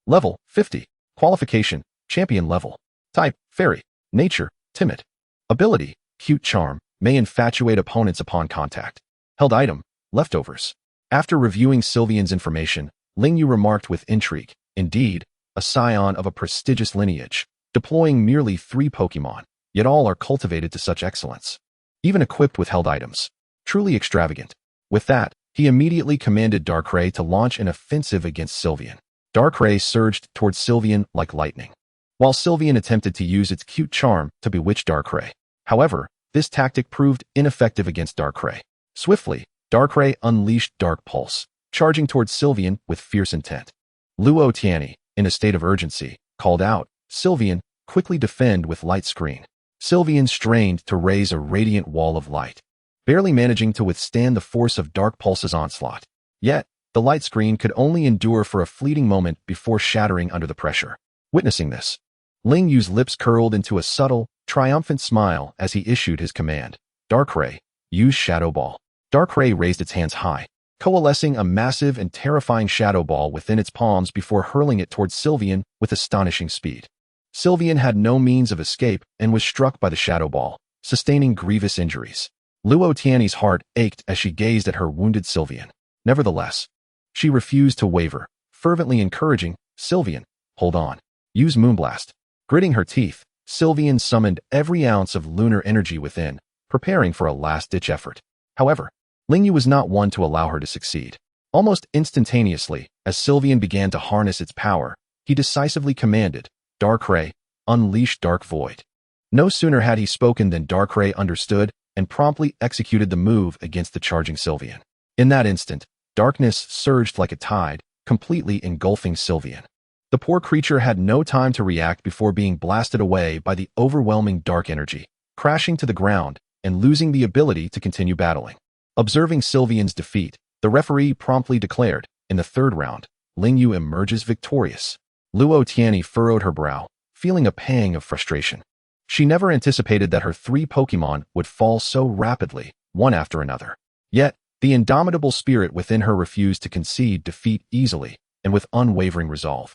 Speaker 2: Level, 50. Qualification, Champion Level. Type, Fairy. Nature, Timid. Ability, Cute Charm, may infatuate opponents upon contact. Held item, Leftovers. After reviewing Sylveon's information, Lingyu remarked with intrigue, "Indeed, a scion of a prestigious lineage, deploying merely 3 Pokémon, yet all are cultivated to such excellence. Even equipped with held items. Truly extravagant." With that, he immediately commanded Darkrai to launch an offensive against Sylveon. Darkrai surged towards Sylveon like lightning, while Sylveon attempted to use its cute charm to bewitch Darkrai. However, this tactic proved ineffective against Darkrai. Swiftly, Darkrai unleashed Dark Pulse, charging towards Sylveon with fierce intent. Luo Tiany, in a state of urgency, called out, "Sylveon, quickly defend with Light Screen." Sylveon strained to raise a radiant wall of light, barely managing to withstand the force of Dark Pulse's onslaught. Yet, the Light Screen could only endure for a fleeting moment before shattering under the pressure. Witnessing this, Lingyu's lips curled into a subtle, triumphant smile as he issued his command. "Darkrai, use Shadow Ball." Darkrai raised its hands high, coalescing a massive and terrifying Shadow Ball within its palms before hurling it towards Sylveon with astonishing speed. Sylveon had no means of escape and was struck by the Shadow Ball, sustaining grievous injuries. Luo Tiany's heart ached as she gazed at her wounded Sylveon. Nevertheless, she refused to waver, fervently encouraging, "Sylveon, hold on. Use Moonblast." Gritting her teeth, Sylveon summoned every ounce of lunar energy within, preparing for a last-ditch effort. However, Lingyu was not one to allow her to succeed. Almost instantaneously, as Sylveon began to harness its power, he decisively commanded, "Darkrai, unleash Dark Void." No sooner had he spoken than Darkrai understood and promptly executed the move against the charging Sylveon. In that instant, darkness surged like a tide, completely engulfing Sylveon. The poor creature had no time to react before being blasted away by the overwhelming dark energy, crashing to the ground and losing the ability to continue battling. Observing Sylveon's defeat, the referee promptly declared, "In the third round, Lingyu emerges victorious." Luo Tiany furrowed her brow, feeling a pang of frustration. She never anticipated that her 3 Pokémon would fall so rapidly, one after another. Yet, the indomitable spirit within her refused to concede defeat easily and with unwavering resolve.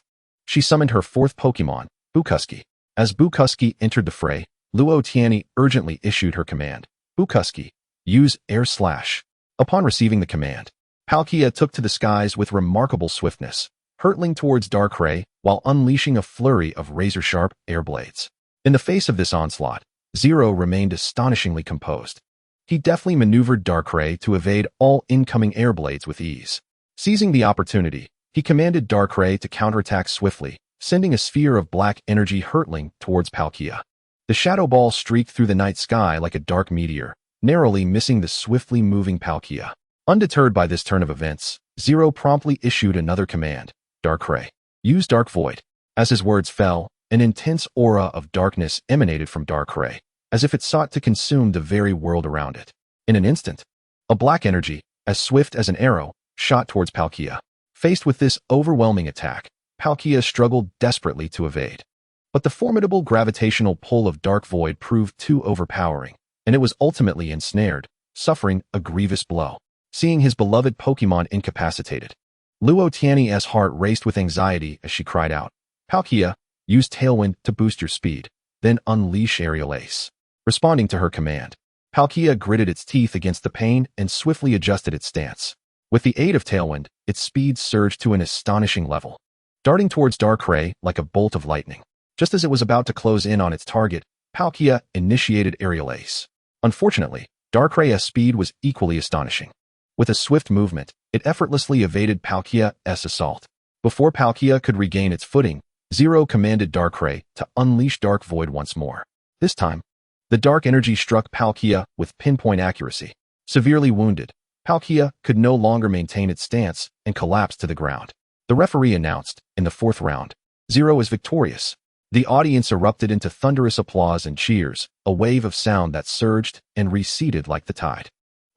Speaker 2: She summoned her 4th Pokémon, Bukusky. As Bukusky entered the fray, Luo Tiany urgently issued her command, "Bukusky, use Air Slash." Upon receiving the command, Palkia took to the skies with remarkable swiftness, hurtling towards Darkrai while unleashing a flurry of razor-sharp air blades. In the face of this onslaught, Zero remained astonishingly composed. He deftly maneuvered Darkrai to evade all incoming air blades with ease. Seizing the opportunity, he commanded Darkrai to counterattack swiftly, sending a sphere of black energy hurtling towards Palkia. The Shadow Ball streaked through the night sky like a dark meteor, narrowly missing the swiftly moving Palkia. Undeterred by this turn of events, Zero promptly issued another command, "Darkrai, use Dark Void." As his words fell, an intense aura of darkness emanated from Darkrai, as if it sought to consume the very world around it. In an instant, a black energy, as swift as an arrow, shot towards Palkia. Faced with this overwhelming attack, Palkia struggled desperately to evade. But the formidable gravitational pull of Dark Void proved too overpowering, and it was ultimately ensnared, suffering a grievous blow. Seeing his beloved Pokémon incapacitated, Luo Tiany's heart raced with anxiety as she cried out, Palkia, use Tailwind to boost your speed, then unleash Aerial Ace. Responding to her command, Palkia gritted its teeth against the pain and swiftly adjusted its stance. With the aid of Tailwind, its speed surged to an astonishing level, darting towards Darkrai like a bolt of lightning. Just as it was about to close in on its target, Palkia initiated Aerial Ace. Unfortunately, Darkrai's speed was equally astonishing. With a swift movement, it effortlessly evaded Palkia's assault. Before Palkia could regain its footing, Zero commanded Darkrai to unleash Dark Void once more. This time, the dark energy struck Palkia with pinpoint accuracy. Severely wounded, Palkia could no longer maintain its stance and collapsed to the ground. The referee announced, in the 4th round, Zero is victorious. The audience erupted into thunderous applause and cheers, a wave of sound that surged and receded like the tide.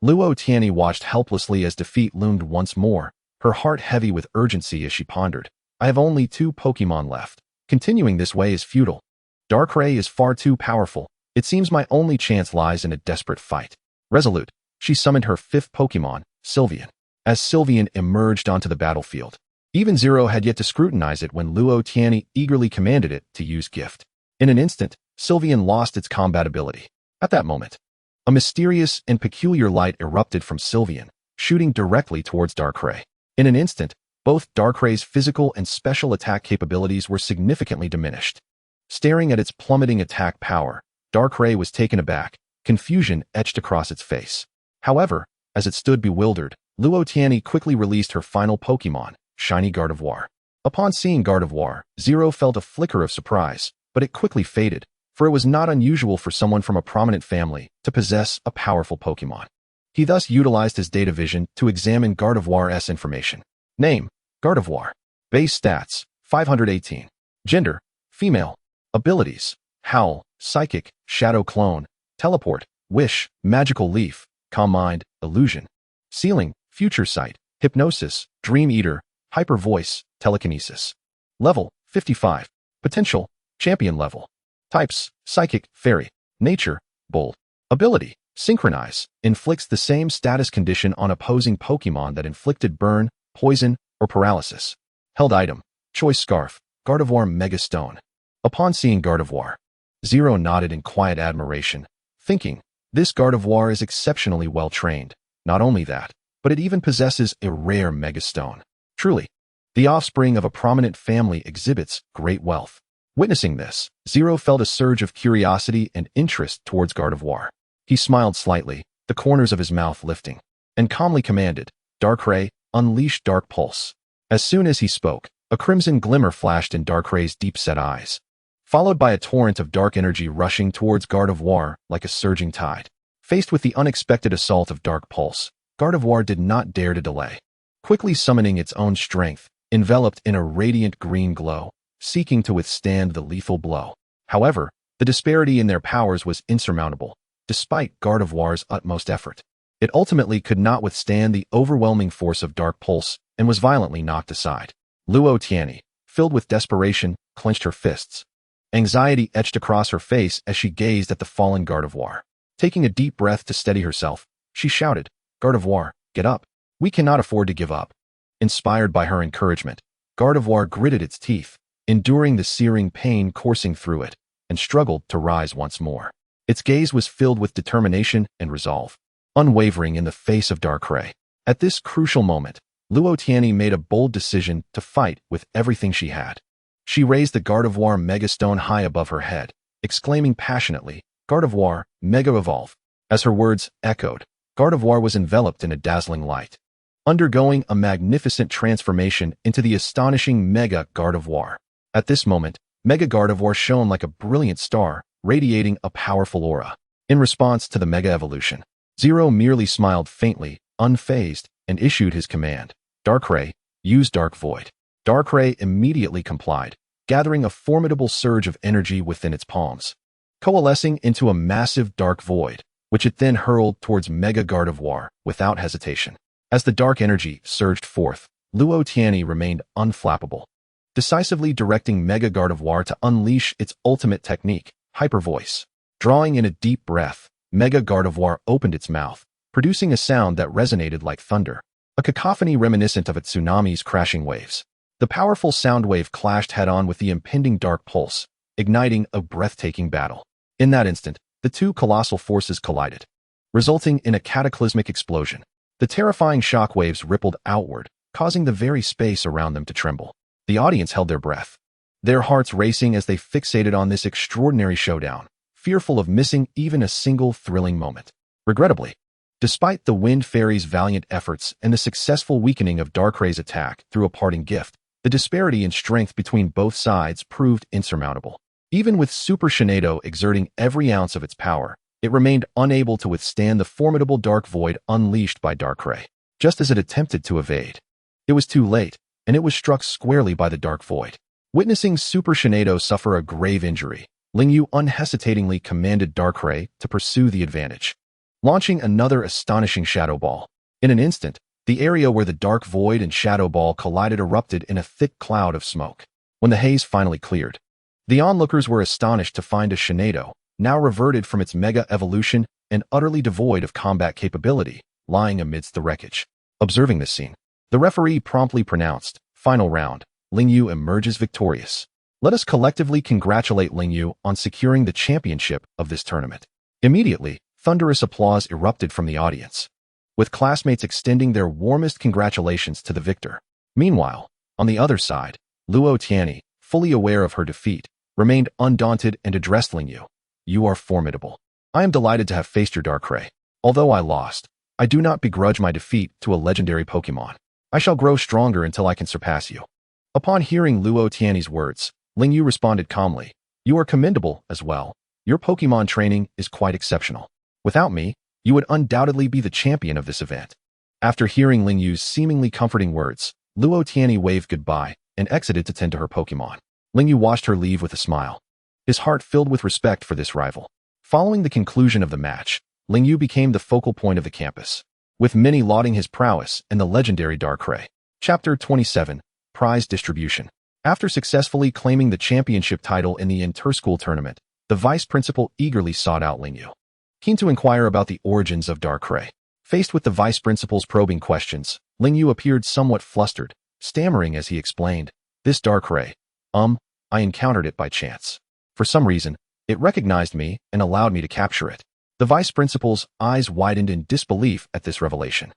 Speaker 2: Luo Tiany watched helplessly as defeat loomed once more, her heart heavy with urgency as she pondered. I have only 2 Pokemon left. Continuing this way is futile. Darkrai is far too powerful. It seems my only chance lies in a desperate fight. Resolute, she summoned her 5th Pokemon, Sylveon. As Sylveon emerged onto the battlefield, even Zero had yet to scrutinize it when Luo Tiany eagerly commanded it to use Gift. In an instant, Sylveon lost its combat ability. At that moment, a mysterious and peculiar light erupted from Sylveon, shooting directly towards Darkrai. In an instant, both Darkrai's physical and special attack capabilities were significantly diminished. Staring at its plummeting attack power, Darkrai was taken aback, confusion etched across its face. However, as it stood bewildered, Luo Tiany quickly released her final Pokemon, Shiny Gardevoir. Upon seeing Gardevoir, Zero felt a flicker of surprise, but it quickly faded, for it was not unusual for someone from a prominent family to possess a powerful Pokemon. He thus utilized his data vision to examine Gardevoir's information. Name, Gardevoir. Base stats, 518. Gender, female. Abilities, Howl, Psychic, Shadow Clone, Teleport, Wish, Magical Leaf, Calm Mind, Illusion. Ceiling, Future Sight, Hypnosis, Dream Eater, Hyper Voice, Telekinesis. Level, 55. Potential, Champion level. Types, Psychic, Fairy. Nature, Bold. Ability, Synchronize, inflicts the same status condition on opposing Pokemon that inflicted burn, poison, or paralysis. Held item, Choice Scarf, Gardevoir Mega Stone. Upon seeing Gardevoir, Zero nodded in quiet admiration, thinking, this Gardevoir is exceptionally well trained. Not only that, but it even possesses a rare Mega Stone. Truly, the offspring of a prominent family exhibits great wealth. Witnessing this, Zero felt a surge of curiosity and interest towards Gardevoir. He smiled slightly, the corners of his mouth lifting, and calmly commanded, Darkrai, unleash Dark Pulse. As soon as he spoke, a crimson glimmer flashed in Darkrai's deep-set eyes, followed by a torrent of dark energy rushing towards Gardevoir like a surging tide. Faced with the unexpected assault of Dark Pulse, Gardevoir did not dare to delay. Quickly summoning its own strength, enveloped in a radiant green glow, seeking to withstand the lethal blow. However, the disparity in their powers was insurmountable, despite Gardevoir's utmost effort. It ultimately could not withstand the overwhelming force of Dark Pulse and was violently knocked aside. Luo Tiany, filled with desperation, clenched her fists. Anxiety etched across her face as she gazed at the fallen Gardevoir. Taking a deep breath to steady herself, she shouted, Gardevoir, get up. We cannot afford to give up. Inspired by her encouragement, Gardevoir gritted its teeth, enduring the searing pain coursing through it, and struggled to rise once more. Its gaze was filled with determination and resolve, unwavering in the face of Darkrai. At this crucial moment, Luo Tiany made a bold decision to fight with everything she had. She raised the Gardevoir Mega Stone high above her head, exclaiming passionately, Gardevoir, Mega Evolve. As her words echoed, Gardevoir was enveloped in a dazzling light, undergoing a magnificent transformation into the astonishing Mega Gardevoir. At this moment, Mega Gardevoir shone like a brilliant star, radiating a powerful aura. In response to the Mega Evolution, Zero merely smiled faintly, unfazed, and issued his command, Darkrai, use Dark Void. Darkrai immediately complied, gathering a formidable surge of energy within its palms, coalescing into a massive Dark Void, which it then hurled towards Mega Gardevoir without hesitation. As the dark energy surged forth, Luo Tiany remained unflappable, decisively directing Mega Gardevoir to unleash its ultimate technique, Hyper Voice. Drawing in a deep breath, Mega Gardevoir opened its mouth, producing a sound that resonated like thunder. a cacophony reminiscent of a tsunami's crashing waves. The powerful sound wave clashed head-on with the impending dark pulse, igniting a breathtaking battle. In that instant, the two colossal forces collided, resulting in a cataclysmic explosion. The terrifying shock waves rippled outward, causing the very space around them to tremble. The audience held their breath, their hearts racing as they fixated on this extraordinary showdown, fearful of missing even a single thrilling moment. Regrettably, despite the Wind Fairy's valiant efforts and the successful weakening of Darkray's attack through a parting gift, the disparity in strength between both sides proved insurmountable. Even with Super Shinado exerting every ounce of its power, it remained unable to withstand the formidable dark void unleashed by Darkrai. Just as it attempted to evade, it was too late, and it was struck squarely by the dark void. Witnessing Super Shinado suffer a grave injury, Lingyu unhesitatingly commanded Darkrai to pursue the advantage, launching another astonishing Shadow Ball. In an instant, the area where the dark void and Shadow Ball collided erupted in a thick cloud of smoke. When the haze finally cleared, the onlookers were astonished to find a Shinado, now reverted from its mega evolution and utterly devoid of combat capability, lying amidst the wreckage. Observing this scene, the referee promptly pronounced, "Final round, Lingyu emerges victorious." Let us collectively congratulate Lingyu on securing the championship of this tournament. Immediately, thunderous applause erupted from the audience, with classmates extending their warmest congratulations to the victor. Meanwhile, on the other side, Luo Tianyi, fully aware of her defeat, remained undaunted and addressed Lingyu. "You are formidable. I am delighted to have faced your Darkrai. Although I lost, I do not begrudge my defeat to a legendary Pokémon. I shall grow stronger until I can surpass you." Upon hearing Luo Tianyi's words, Lingyu responded calmly, "You are commendable as well. Your Pokémon training is quite exceptional. Without me, you would undoubtedly be the champion of this event." After hearing Lingyu's seemingly comforting words, Luo Tianyi waved goodbye and exited to tend to her Pokémon. Lingyu watched her leave with a smile, his heart filled with respect for this rival. Following the conclusion of the match, Lingyu became the focal point of the campus, with many lauding his prowess and the legendary Darkrai. Chapter 27, Prize Distribution. After successfully claiming the championship title in the inter-school tournament, the vice principal eagerly sought out Lingyu, keen to inquire about the origins of Darkrai. Faced with the vice principal's probing questions, Lingyu appeared somewhat flustered, stammering as he explained, "This Darkrai, I encountered it by chance. For some reason, it recognized me and allowed me to capture it." The vice principal's eyes widened in disbelief at this revelation.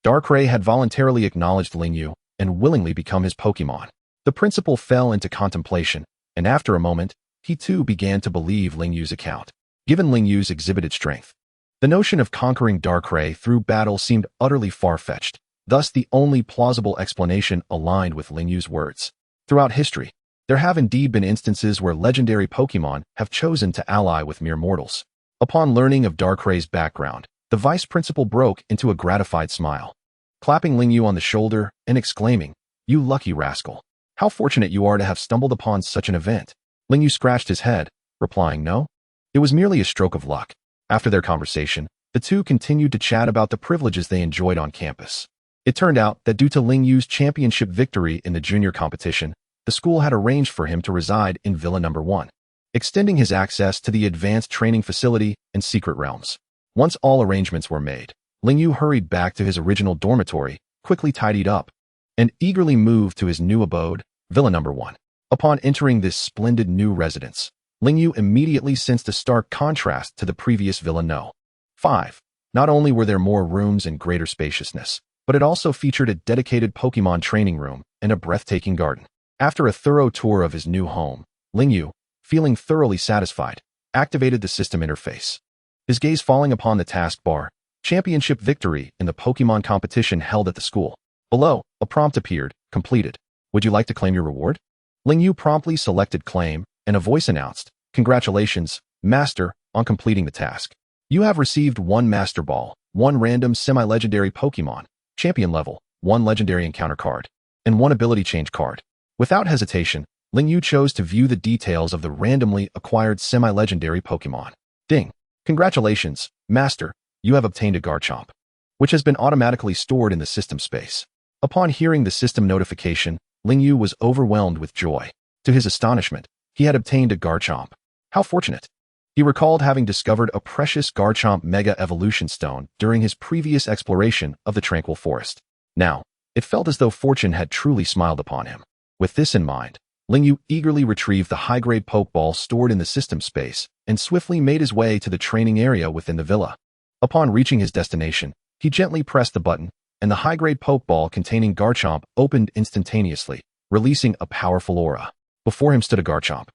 Speaker 2: Darkrai had voluntarily acknowledged Lingyu and willingly become his Pokémon. The principal fell into contemplation, and after a moment, he too began to believe Lingyu's account. Given Lingyu's exhibited strength, the notion of conquering Darkrai through battle seemed utterly far-fetched, thus the only plausible explanation aligned with Lingyu's words. Throughout history, there have indeed been instances where legendary Pokémon have chosen to ally with mere mortals. Upon learning of Darkray's background, the vice principal broke into a gratified smile, clapping Lingyu on the shoulder and exclaiming, "You lucky rascal. How fortunate you are to have stumbled upon such an event." Lingyu scratched his head, replying, "No, it was merely a stroke of luck." After their conversation, the two continued to chat about the privileges they enjoyed on campus. It turned out that due to Lingyu's championship victory in the junior competition, the school had arranged for him to reside in Villa No. 1, extending his access to the advanced training facility and secret realms. Once all arrangements were made, Lingyu hurried back to his original dormitory, quickly tidied up, and eagerly moved to his new abode, Villa No. 1. Upon entering this splendid new residence, Lingyu immediately sensed a stark contrast to the previous Villa No. 5. Not only were there more rooms and greater spaciousness, but it also featured a dedicated Pokémon training room and a breathtaking garden. After a thorough tour of his new home, Lingyu, feeling thoroughly satisfied, activated the system interface. His gaze falling upon the taskbar, championship victory in the Pokémon competition held at the school. Below, a prompt appeared, completed. Would you like to claim your reward? Lingyu promptly selected claim, and a voice announced, "Congratulations, Master, on completing the task. You have received 1 Master Ball, 1 random semi-legendary Pokémon, champion level, 1 legendary encounter card, and 1 ability change card." Without hesitation, Lingyu chose to view the details of the randomly acquired semi-legendary Pokémon. Ding! Congratulations, Master, you have obtained a Garchomp, which has been automatically stored in the system space. Upon hearing the system notification, Lingyu was overwhelmed with joy. To his astonishment, he had obtained a Garchomp. How fortunate! He recalled having discovered a precious Garchomp Mega Evolution Stone during his previous exploration of the Tranquil Forest. Now, it felt as though fortune had truly smiled upon him. With this in mind, Lingyu eagerly retrieved the high-grade Pokeball stored in the system space and swiftly made his way to the training area within the villa. Upon reaching his destination, he gently pressed the button, and the high-grade Pokeball containing Garchomp opened instantaneously, releasing a powerful aura. Before him stood a Garchomp,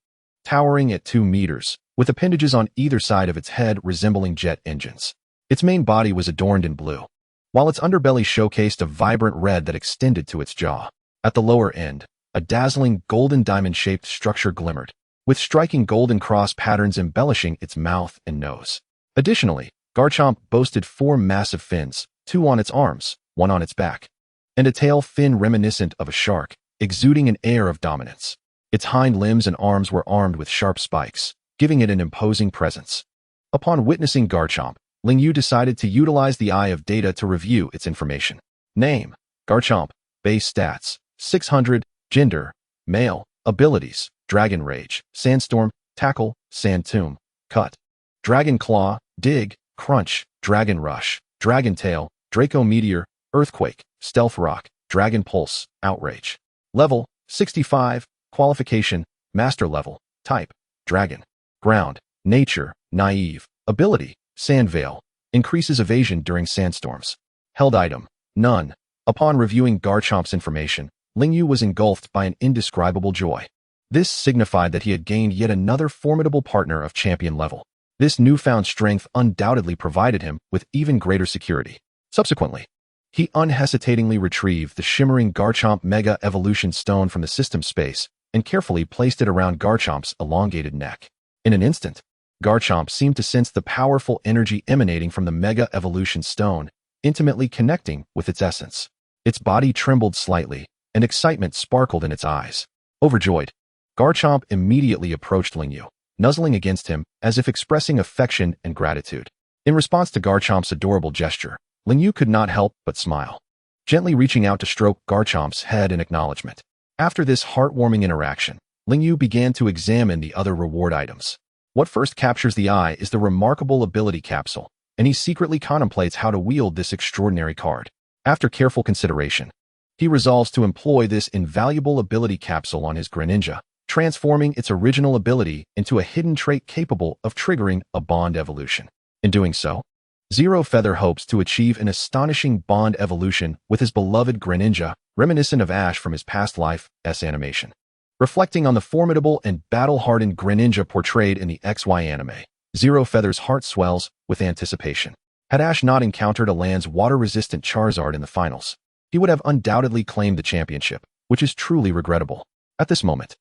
Speaker 2: towering at 2 meters, with appendages on either side of its head resembling jet engines. Its main body was adorned in blue, while its underbelly showcased a vibrant red that extended to its jaw. At the lower end, a dazzling golden diamond-shaped structure glimmered, with striking golden cross patterns embellishing its mouth and nose. Additionally, Garchomp boasted 4 massive fins, 2 on its arms, 1 on its back, and a tail fin reminiscent of a shark, exuding an air of dominance. Its hind limbs and arms were armed with sharp spikes, giving it an imposing presence. Upon witnessing Garchomp, Lingyu decided to utilize the Eye of Data to review its information. Name: Garchomp. Base stats: 600. Gender: male. Abilities: Dragon Rage, Sandstorm, Tackle, Sand Tomb, Cut, Dragon Claw, Dig, Crunch, Dragon Rush, Dragon Tail, Draco Meteor, Earthquake, Stealth Rock, Dragon Pulse, Outrage. Level: 65. Qualification: Master Level. Type: Dragon. Ground: Nature: Naive. Ability: Sand Veil. Increases evasion during sandstorms. Held item: None. Upon reviewing Garchomp's information, Lingyu was engulfed by an indescribable joy. This signified that he had gained yet another formidable partner of champion level. This newfound strength undoubtedly provided him with even greater security. Subsequently, he unhesitatingly retrieved the shimmering Garchomp Mega Evolution Stone from the system space and carefully placed it around Garchomp's elongated neck. In an instant, Garchomp seemed to sense the powerful energy emanating from the Mega Evolution Stone, intimately connecting with its essence. Its body trembled slightly, and excitement sparkled in its eyes. Overjoyed, Garchomp immediately approached Lingyu, nuzzling against him as if expressing affection and gratitude. In response to Garchomp's adorable gesture, Lingyu could not help but smile, gently reaching out to stroke Garchomp's head in acknowledgement. After this heartwarming interaction, Lingyu began to examine the other reward items. What first captures the eye is the remarkable ability capsule, and he secretly contemplates how to wield this extraordinary card. After careful consideration, he resolves to employ this invaluable ability capsule on his Greninja, transforming its original ability into a hidden trait capable of triggering a bond evolution. In doing so, Zero Feather hopes to achieve an astonishing bond evolution with his beloved Greninja, reminiscent of Ash from his past life's animation. Reflecting on the formidable and battle-hardened Greninja portrayed in the XY anime, Zero Feather's heart swells with anticipation. Had Ash not encountered a land's water-resistant Charizard in the finals, he would have undoubtedly claimed the championship, which is truly regrettable. At this moment,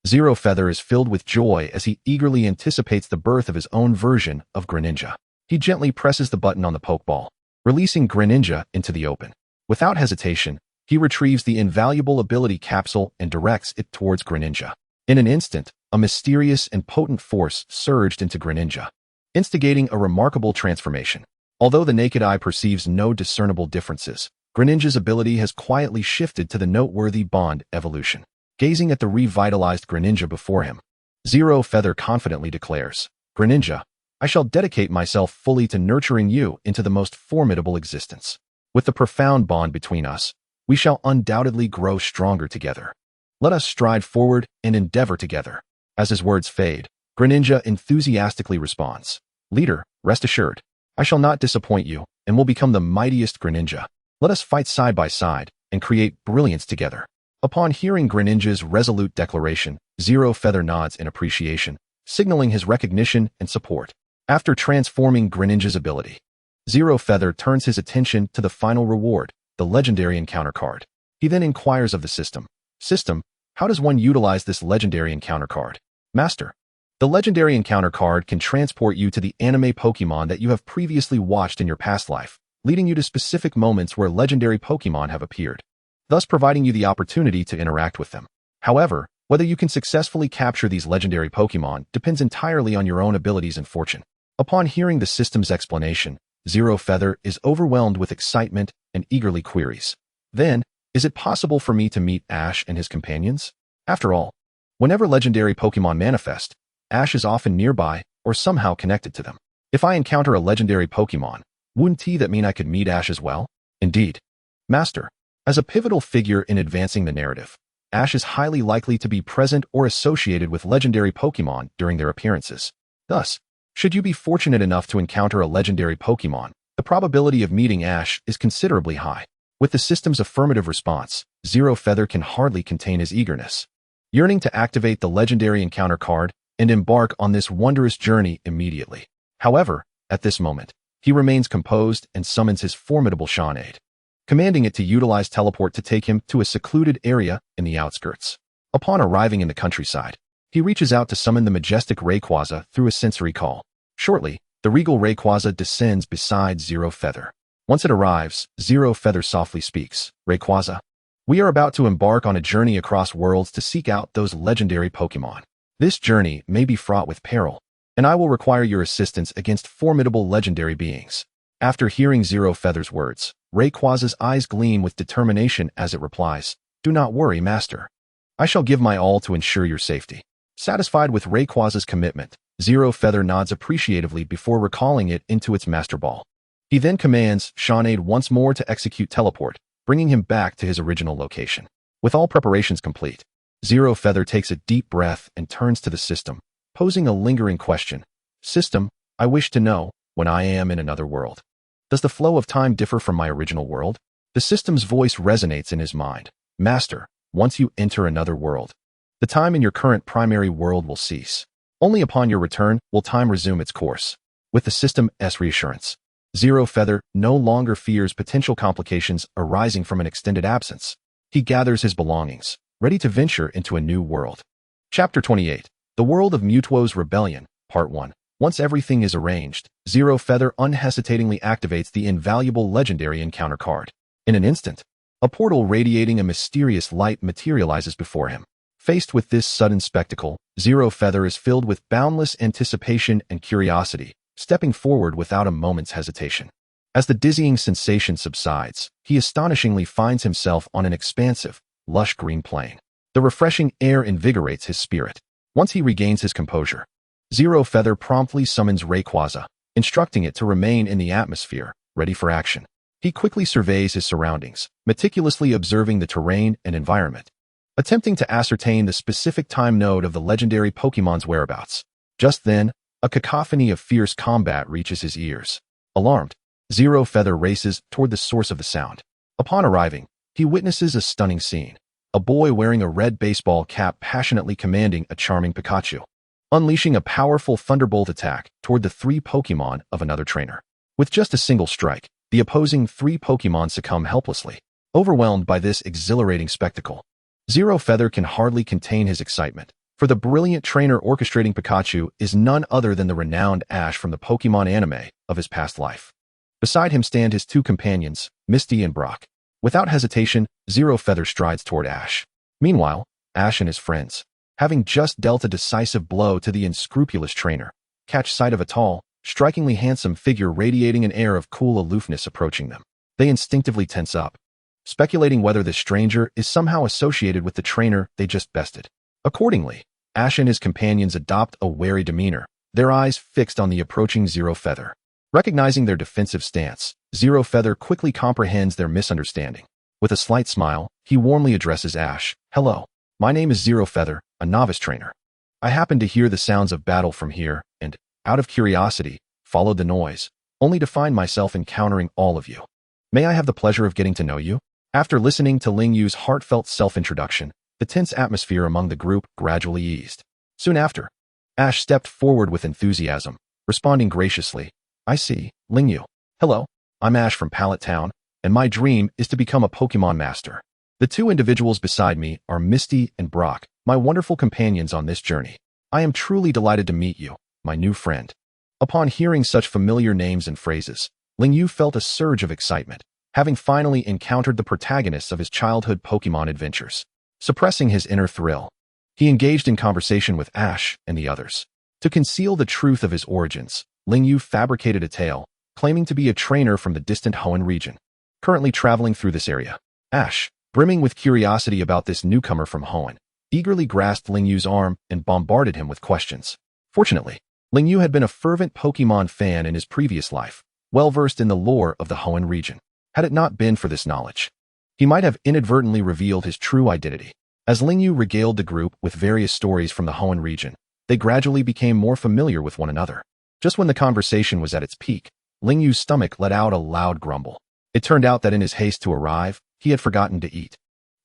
Speaker 2: Zero Feather is filled with joy as he eagerly anticipates the birth of his own version of Greninja. He gently presses the button on the Pokeball, releasing Greninja into the open. Without hesitation, he retrieves the invaluable ability capsule and directs it towards Greninja. In an instant, a mysterious and potent force surged into Greninja, instigating a remarkable transformation. Although the naked eye perceives no discernible differences, Greninja's ability has quietly shifted to the noteworthy bond evolution. Gazing at the revitalized Greninja before him, Zero Feather confidently declares, "Greninja, I shall dedicate myself fully to nurturing you into the most formidable existence. With the profound bond between us, we shall undoubtedly grow stronger together. Let us stride forward and endeavor together." As his words fade, Greninja enthusiastically responds, "Leader, rest assured, I shall not disappoint you and will become the mightiest Greninja. Let us fight side by side and create brilliance together." Upon hearing Greninja's resolute declaration, Zero Feather nods in appreciation, signaling his recognition and support. After transforming Greninja's ability, Zero Feather turns his attention to the final reward, the legendary encounter card. He then inquires of the system. "System, how does one utilize this legendary encounter card?" "Master, the legendary encounter card can transport you to the anime Pokemon that you have previously watched in your past life, leading you to specific moments where legendary Pokemon have appeared, thus providing you the opportunity to interact with them. However, whether you can successfully capture these legendary Pokemon depends entirely on your own abilities and fortune." Upon hearing the system's explanation, Zero Feather is overwhelmed with excitement and eagerly queries, "Then, is it possible for me to meet Ash and his companions? After all, whenever legendary Pokemon manifest, Ash is often nearby or somehow connected to them. If I encounter a legendary Pokemon, wouldn't that mean I could meet Ash as well?" "Indeed, Master. As a pivotal figure in advancing the narrative, Ash is highly likely to be present or associated with legendary Pokémon during their appearances. Thus, should you be fortunate enough to encounter a legendary Pokémon, the probability of meeting Ash is considerably high. With the system's affirmative response, Zero Feather can hardly contain his eagerness, yearning to activate the legendary encounter card and embark on this wondrous journey immediately. However, at this moment, he remains composed and summons his formidable Shiny, commanding it to utilize teleport to take him to a secluded area in the outskirts. Upon arriving in the countryside, he reaches out to summon the majestic Rayquaza through a sensory call. Shortly, the regal Rayquaza descends beside Zero Feather. Once it arrives, Zero Feather softly speaks. Rayquaza, we are about to embark on a journey across worlds to seek out those legendary Pokémon. This journey may be fraught with peril, and I will require your assistance against formidable legendary beings. After hearing Zero Feather's words, Rayquaza's eyes gleam with determination as it replies, do not worry, Master. I shall give my all to ensure your safety. Satisfied with Rayquaza's commitment, Zero Feather nods appreciatively before recalling it into its Master Ball. He then commands Shiny once more to execute teleport, bringing him back to his original location. With all preparations complete, Zero Feather takes a deep breath and turns to the system, posing a lingering question. System, I wish to know, when I am in another world, does the flow of time differ from my original world? The system's voice resonates in his mind. Master, once you enter another world, the time in your current primary world will cease. Only upon your return will time resume its course. With the system's reassurance, Zero Feather no longer fears potential complications arising from an extended absence. He gathers his belongings, ready to venture into a new world. Chapter 28. The World of Mewtwo's Rebellion, Part 1. Once everything is arranged, Zero Feather unhesitatingly activates the invaluable legendary encounter card. In an instant, a portal radiating a mysterious light materializes before him. Faced with this sudden spectacle, Zero Feather is filled with boundless anticipation and curiosity, stepping forward without a moment's hesitation. As the dizzying sensation subsides, he astonishingly finds himself on an expansive, lush green plain. The refreshing air invigorates his spirit. Once he regains his composure, Zero Feather promptly summons Rayquaza, instructing it to remain in the atmosphere, ready for action. He quickly surveys his surroundings, meticulously observing the terrain and environment, attempting to ascertain the specific time node of the legendary Pokémon's whereabouts. Just then, a cacophony of fierce combat reaches his ears. Alarmed, Zero Feather races toward the source of the sound. Upon arriving, he witnesses a stunning scene. A boy wearing a red baseball cap passionately commanding a charming Pikachu, unleashing a powerful thunderbolt attack toward the 3 Pokémon of another trainer. With just a single strike, the opposing 3 Pokémon succumb helplessly. Overwhelmed by this exhilarating spectacle, Zero Feather can hardly contain his excitement, for the brilliant trainer orchestrating Pikachu is none other than the renowned Ash from the Pokémon anime of his past life. Beside him stand his 2 companions, Misty and Brock. Without hesitation, Zero Feather strides toward Ash. Meanwhile, Ash and his friends, having just dealt a decisive blow to the unscrupulous trainer, catch sight of a tall, strikingly handsome figure radiating an air of cool aloofness approaching them. They instinctively tense up, speculating whether this stranger is somehow associated with the trainer they just bested. Accordingly, Ash and his companions adopt a wary demeanor, their eyes fixed on the approaching Zero Feather. Recognizing their defensive stance, Zero Feather quickly comprehends their misunderstanding. With a slight smile, he warmly addresses Ash. Hello, my name is Zero Feather, a novice trainer. I happened to hear the sounds of battle from here, and, out of curiosity, followed the noise, only to find myself encountering all of you. May I have the pleasure of getting to know you? After listening to Ling Yu's heartfelt self-introduction, the tense atmosphere among the group gradually eased. Soon after, Ash stepped forward with enthusiasm, responding graciously, I see, Ling Yu. Hello, I'm Ash from Pallet Town, and my dream is to become a Pokémon master. The 2 individuals beside me are Misty and Brock, my wonderful companions on this journey. I am truly delighted to meet you, my new friend. Upon hearing such familiar names and phrases, Ling Yu felt a surge of excitement, having finally encountered the protagonists of his childhood Pokémon adventures. Suppressing his inner thrill, he engaged in conversation with Ash and the others. To conceal the truth of his origins, Ling Yu fabricated a tale, claiming to be a trainer from the distant Hoenn region, currently traveling through this area. Ash, brimming with curiosity about this newcomer from Hoenn, eagerly grasped Ling Yu's arm and bombarded him with questions. Fortunately, Ling Yu had been a fervent Pokémon fan in his previous life, well versed in the lore of the Hoenn region. Had it not been for this knowledge, He might have inadvertently revealed his true identity. As Lingyu regaled the group with various stories from the Hoenn region, they gradually became more familiar with one another. Just when the conversation was at its peak, Lingyu's stomach let out a loud grumble. It turned out that in his haste to arrive, he had forgotten to eat.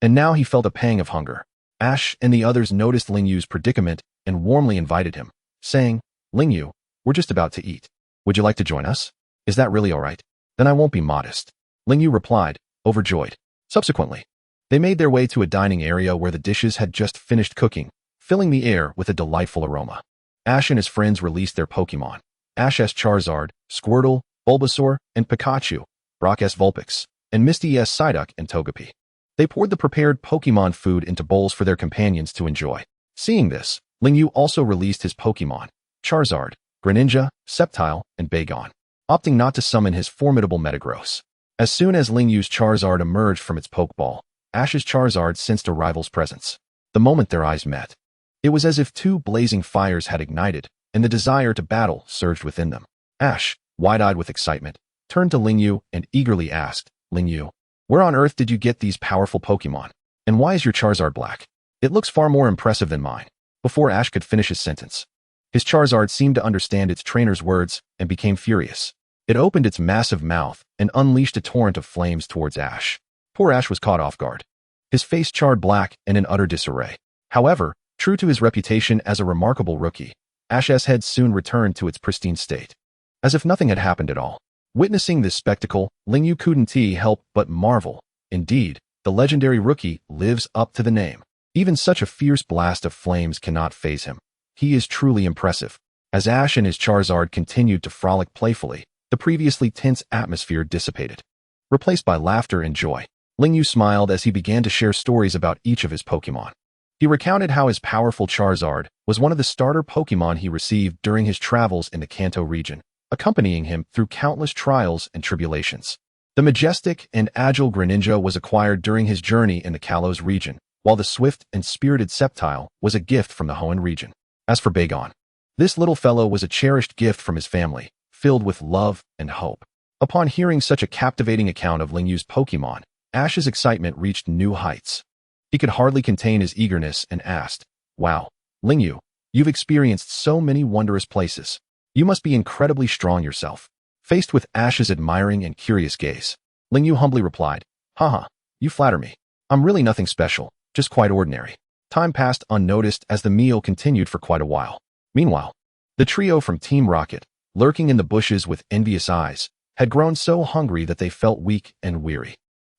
Speaker 2: And now he felt a pang of hunger. Ash and the others noticed Lingyu's predicament and warmly invited him, saying, "Lingyu, we're just about to eat. Would you like to join us? Is that really all right? Then I won't be modest." Lingyu replied, overjoyed. Subsequently, they made their way to a dining area where the dishes had just finished cooking, filling the air with a delightful aroma. Ash and his friends released their Pokémon. Ash S. Charizard, Squirtle, Bulbasaur, and Pikachu, Brock S. Vulpix, and Misty S. Psyduck and Togepi. They poured the prepared Pokémon food into bowls for their companions to enjoy. Seeing this, Lingyu also released his Pokémon, Charizard, Greninja, Sceptile, and Bagon, opting not to summon his formidable Metagross. As soon as Lingyu's Charizard emerged from its Pokeball, Ash's Charizard sensed a rival's presence. The moment their eyes met, it was as if two blazing fires had ignited, and the desire to battle surged within them. Ash, wide-eyed with excitement, turned to Lingyu and eagerly asked, "Lingyu, where on earth did you get these powerful Pokémon? And why is your Charizard black? It looks far more impressive than mine." Before Ash could finish his sentence, his Charizard seemed to understand its trainer's words and became furious. It opened its massive mouth and unleashed a torrent of flames towards Ash. Poor Ash was caught off guard. His face charred black and in utter disarray. However, true to his reputation as a remarkable rookie, Ash's head soon returned to its pristine state, as if nothing had happened at all. Witnessing this spectacle, Lingyu couldn't help but marvel. Indeed, the legendary rookie lives up to the name. Even such a fierce blast of flames cannot faze him. He is truly impressive. As Ash and his Charizard continued to frolic playfully, the previously tense atmosphere dissipated, replaced by laughter and joy. Lingyu smiled as he began to share stories about each of his Pokémon. He recounted how his powerful Charizard was one of the starter Pokémon he received during his travels in the Kanto region, accompanying him through countless trials and tribulations. The majestic and agile Greninja was acquired during his journey in the Kalos region, while the swift and spirited Sceptile was a gift from the Hoenn region. As for Bagon, this little fellow was a cherished gift from his family, filled with love and hope. Upon hearing such a captivating account of Lingyu's Pokémon, Ash's excitement reached new heights. He could hardly contain his eagerness and asked, "Wow, Lingyu, you've experienced so many wondrous places. You must be incredibly strong yourself." Faced with Ash's admiring and curious gaze, Lingyu humbly replied, "Haha, you flatter me. I'm really nothing special, just quite ordinary." Time passed unnoticed as the meal continued for quite a while. Meanwhile, the trio from Team Rocket, lurking in the bushes with envious eyes, had grown so hungry that they felt weak and weary.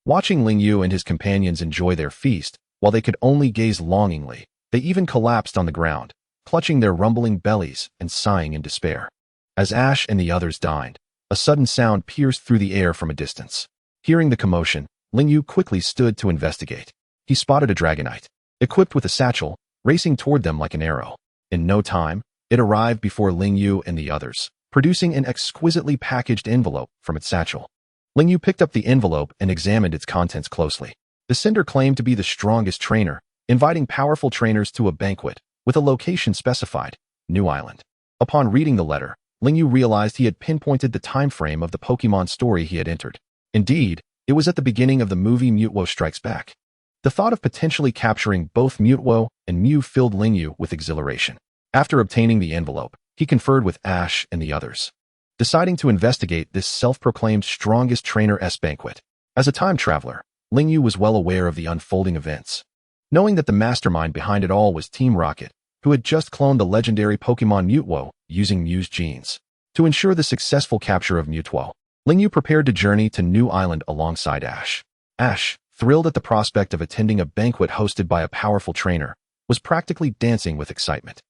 Speaker 2: Watching Lingyu and his companions enjoy their feast, while they could only gaze longingly, they even collapsed on the ground, clutching their rumbling bellies and sighing in despair. As Ash and the others dined, a sudden sound pierced through the air from a distance. Hearing the commotion, Lingyu quickly stood to investigate. He spotted a Dragonite, equipped with a satchel, racing toward them like an arrow. In no time, it arrived before Lingyu and the others, producing an exquisitely packaged envelope from its satchel. Lingyu picked up the envelope and examined its contents closely. The sender claimed to be the strongest trainer, inviting powerful trainers to a banquet, with a location specified, New Island. Upon reading the letter, Lingyu realized he had pinpointed the time frame of the Pokémon story he had entered. Indeed, it was at the beginning of the movie Mutwo Strikes Back. The thought of potentially capturing both Mutwo and Mew filled Lingyu with exhilaration. After obtaining the envelope, he conferred with Ash and the others, deciding to investigate this self-proclaimed strongest trainer-s banquet. As a time traveler, Lingyu was well aware of the unfolding events. Knowing that the mastermind behind it all was Team Rocket, who had just cloned the legendary Pokémon Mutwo using Mew's genes. To ensure the successful capture of Mutwo, Lingyu prepared to journey to New Island alongside Ash. Ash, thrilled at the prospect of attending a banquet hosted by a powerful trainer, was practically dancing with excitement.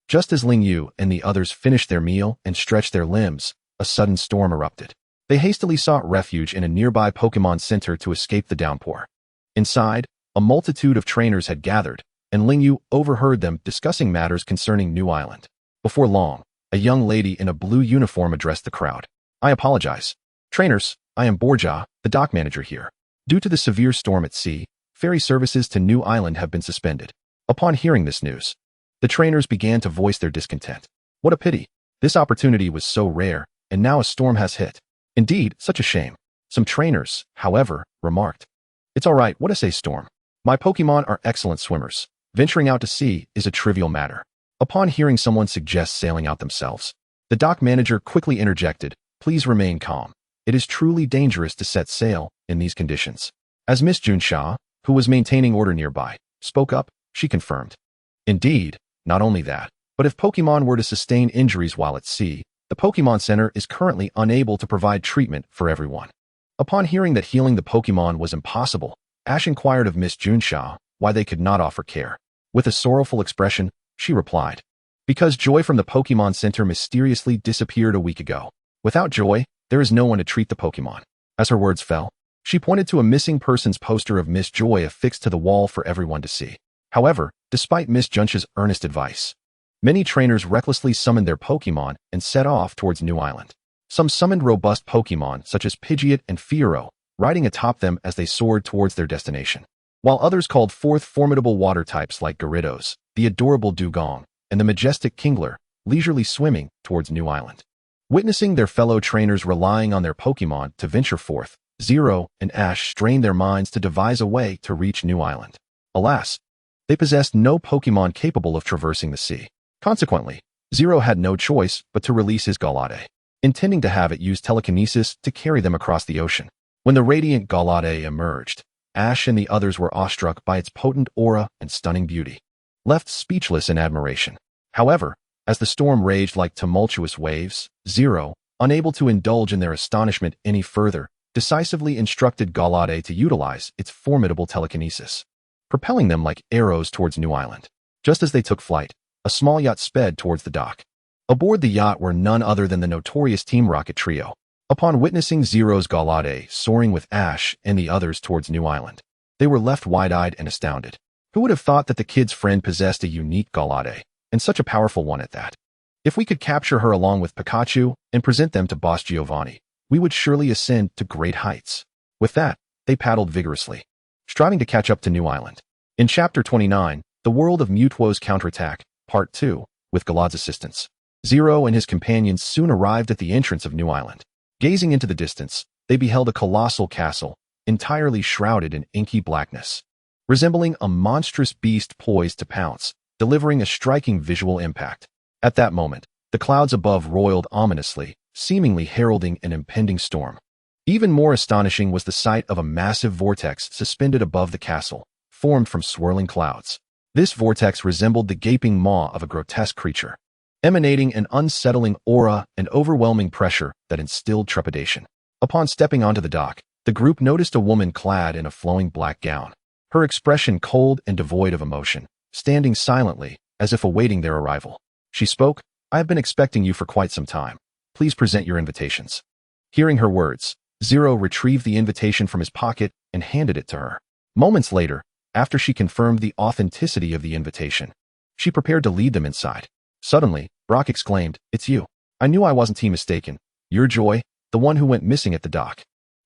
Speaker 2: Just as Lingyu and the others finished their meal and stretched their limbs, a sudden storm erupted. They hastily sought refuge in a nearby Pokémon Center to escape the downpour. Inside, a multitude of trainers had gathered, and Lingyu overheard them discussing matters concerning New Island. Before long, a young lady in a blue uniform addressed the crowd. "I apologize. Trainers, I am Borja, the dock manager here. Due to the severe storm at sea, ferry services to New Island have been suspended." Upon hearing this news, the trainers began to voice their discontent. What a pity. This opportunity was so rare, and now a storm has hit. Indeed, such a shame. Some trainers, however, remarked, It's alright, what a storm. My Pokemon are excellent swimmers. Venturing out to sea is a trivial matter. Upon hearing someone suggest sailing out themselves, the dock manager quickly interjected, please remain calm. It is truly dangerous to set sail in these conditions. As Miss Junsha, who was maintaining order nearby, spoke up, she confirmed. Indeed, not only that, but if Pokemon were to sustain injuries while at sea, the Pokemon Center is currently unable to provide treatment for everyone. Upon hearing that healing the Pokemon was impossible, Ash inquired of Miss Junsha why they could not offer care. With a sorrowful expression, she replied, because Joy from the Pokemon Center mysteriously disappeared a week ago. Without Joy, there is no one to treat the Pokemon. As her words fell, she pointed to a missing persons poster of Miss Joy affixed to the wall for everyone to see. However, despite Miss Junsha's earnest advice, many trainers recklessly summoned their Pokemon and set off towards New Island. Some summoned robust Pokemon such as Pidgeot and Fearow, riding atop them as they soared towards their destination, while others called forth formidable water types like Gyarados, the adorable Dugong, and the majestic Kingler, leisurely swimming towards New Island. Witnessing their fellow trainers relying on their Pokemon to venture forth, Zero and Ash strained their minds to devise a way to reach New Island. Alas, they possessed no Pokemon capable of traversing the sea. Consequently, Zero had no choice but to release his Galade, intending to have it use telekinesis to carry them across the ocean. When the radiant Galade emerged, Ash and the others were awestruck by its potent aura and stunning beauty, left speechless in admiration. However, as the storm raged like tumultuous waves, Zero, unable to indulge in their astonishment any further, decisively instructed Galade to utilize its formidable telekinesis, propelling them like arrows towards New Island. Just as they took flight, a small yacht sped towards the dock. Aboard the yacht were none other than the notorious Team Rocket trio. Upon witnessing Zero's Galade soaring with Ash and the others towards New Island, they were left wide-eyed and astounded. Who would have thought that the kid's friend possessed a unique Galade, and such a powerful one at that? If we could capture her along with Pikachu and present them to Boss Giovanni, we would surely ascend to great heights. With that, they paddled vigorously, striving to catch up to New Island. In Chapter 29, The World of Mewtwo's Counterattack, Part 2, with Galad's assistance, Zero and his companions soon arrived at the entrance of New Island. Gazing into the distance, they beheld a colossal castle, entirely shrouded in inky blackness, resembling a monstrous beast poised to pounce, delivering a striking visual impact. At that moment, the clouds above roiled ominously, seemingly heralding an impending storm. Even more astonishing was the sight of a massive vortex suspended above the castle, formed from swirling clouds. This vortex resembled the gaping maw of a grotesque creature, emanating an unsettling aura and overwhelming pressure that instilled trepidation. Upon stepping onto the dock, the group noticed a woman clad in a flowing black gown, her expression cold and devoid of emotion, standing silently, as if awaiting their arrival. She spoke, I have been expecting you for quite some time. Please present your invitations. Hearing her words, Zero retrieved the invitation from his pocket and handed it to her. Moments later, after she confirmed the authenticity of the invitation, she prepared to lead them inside. Suddenly, Brock exclaimed, It's you. I knew I wasn't mistaken. You're Joy, the one who went missing at the dock.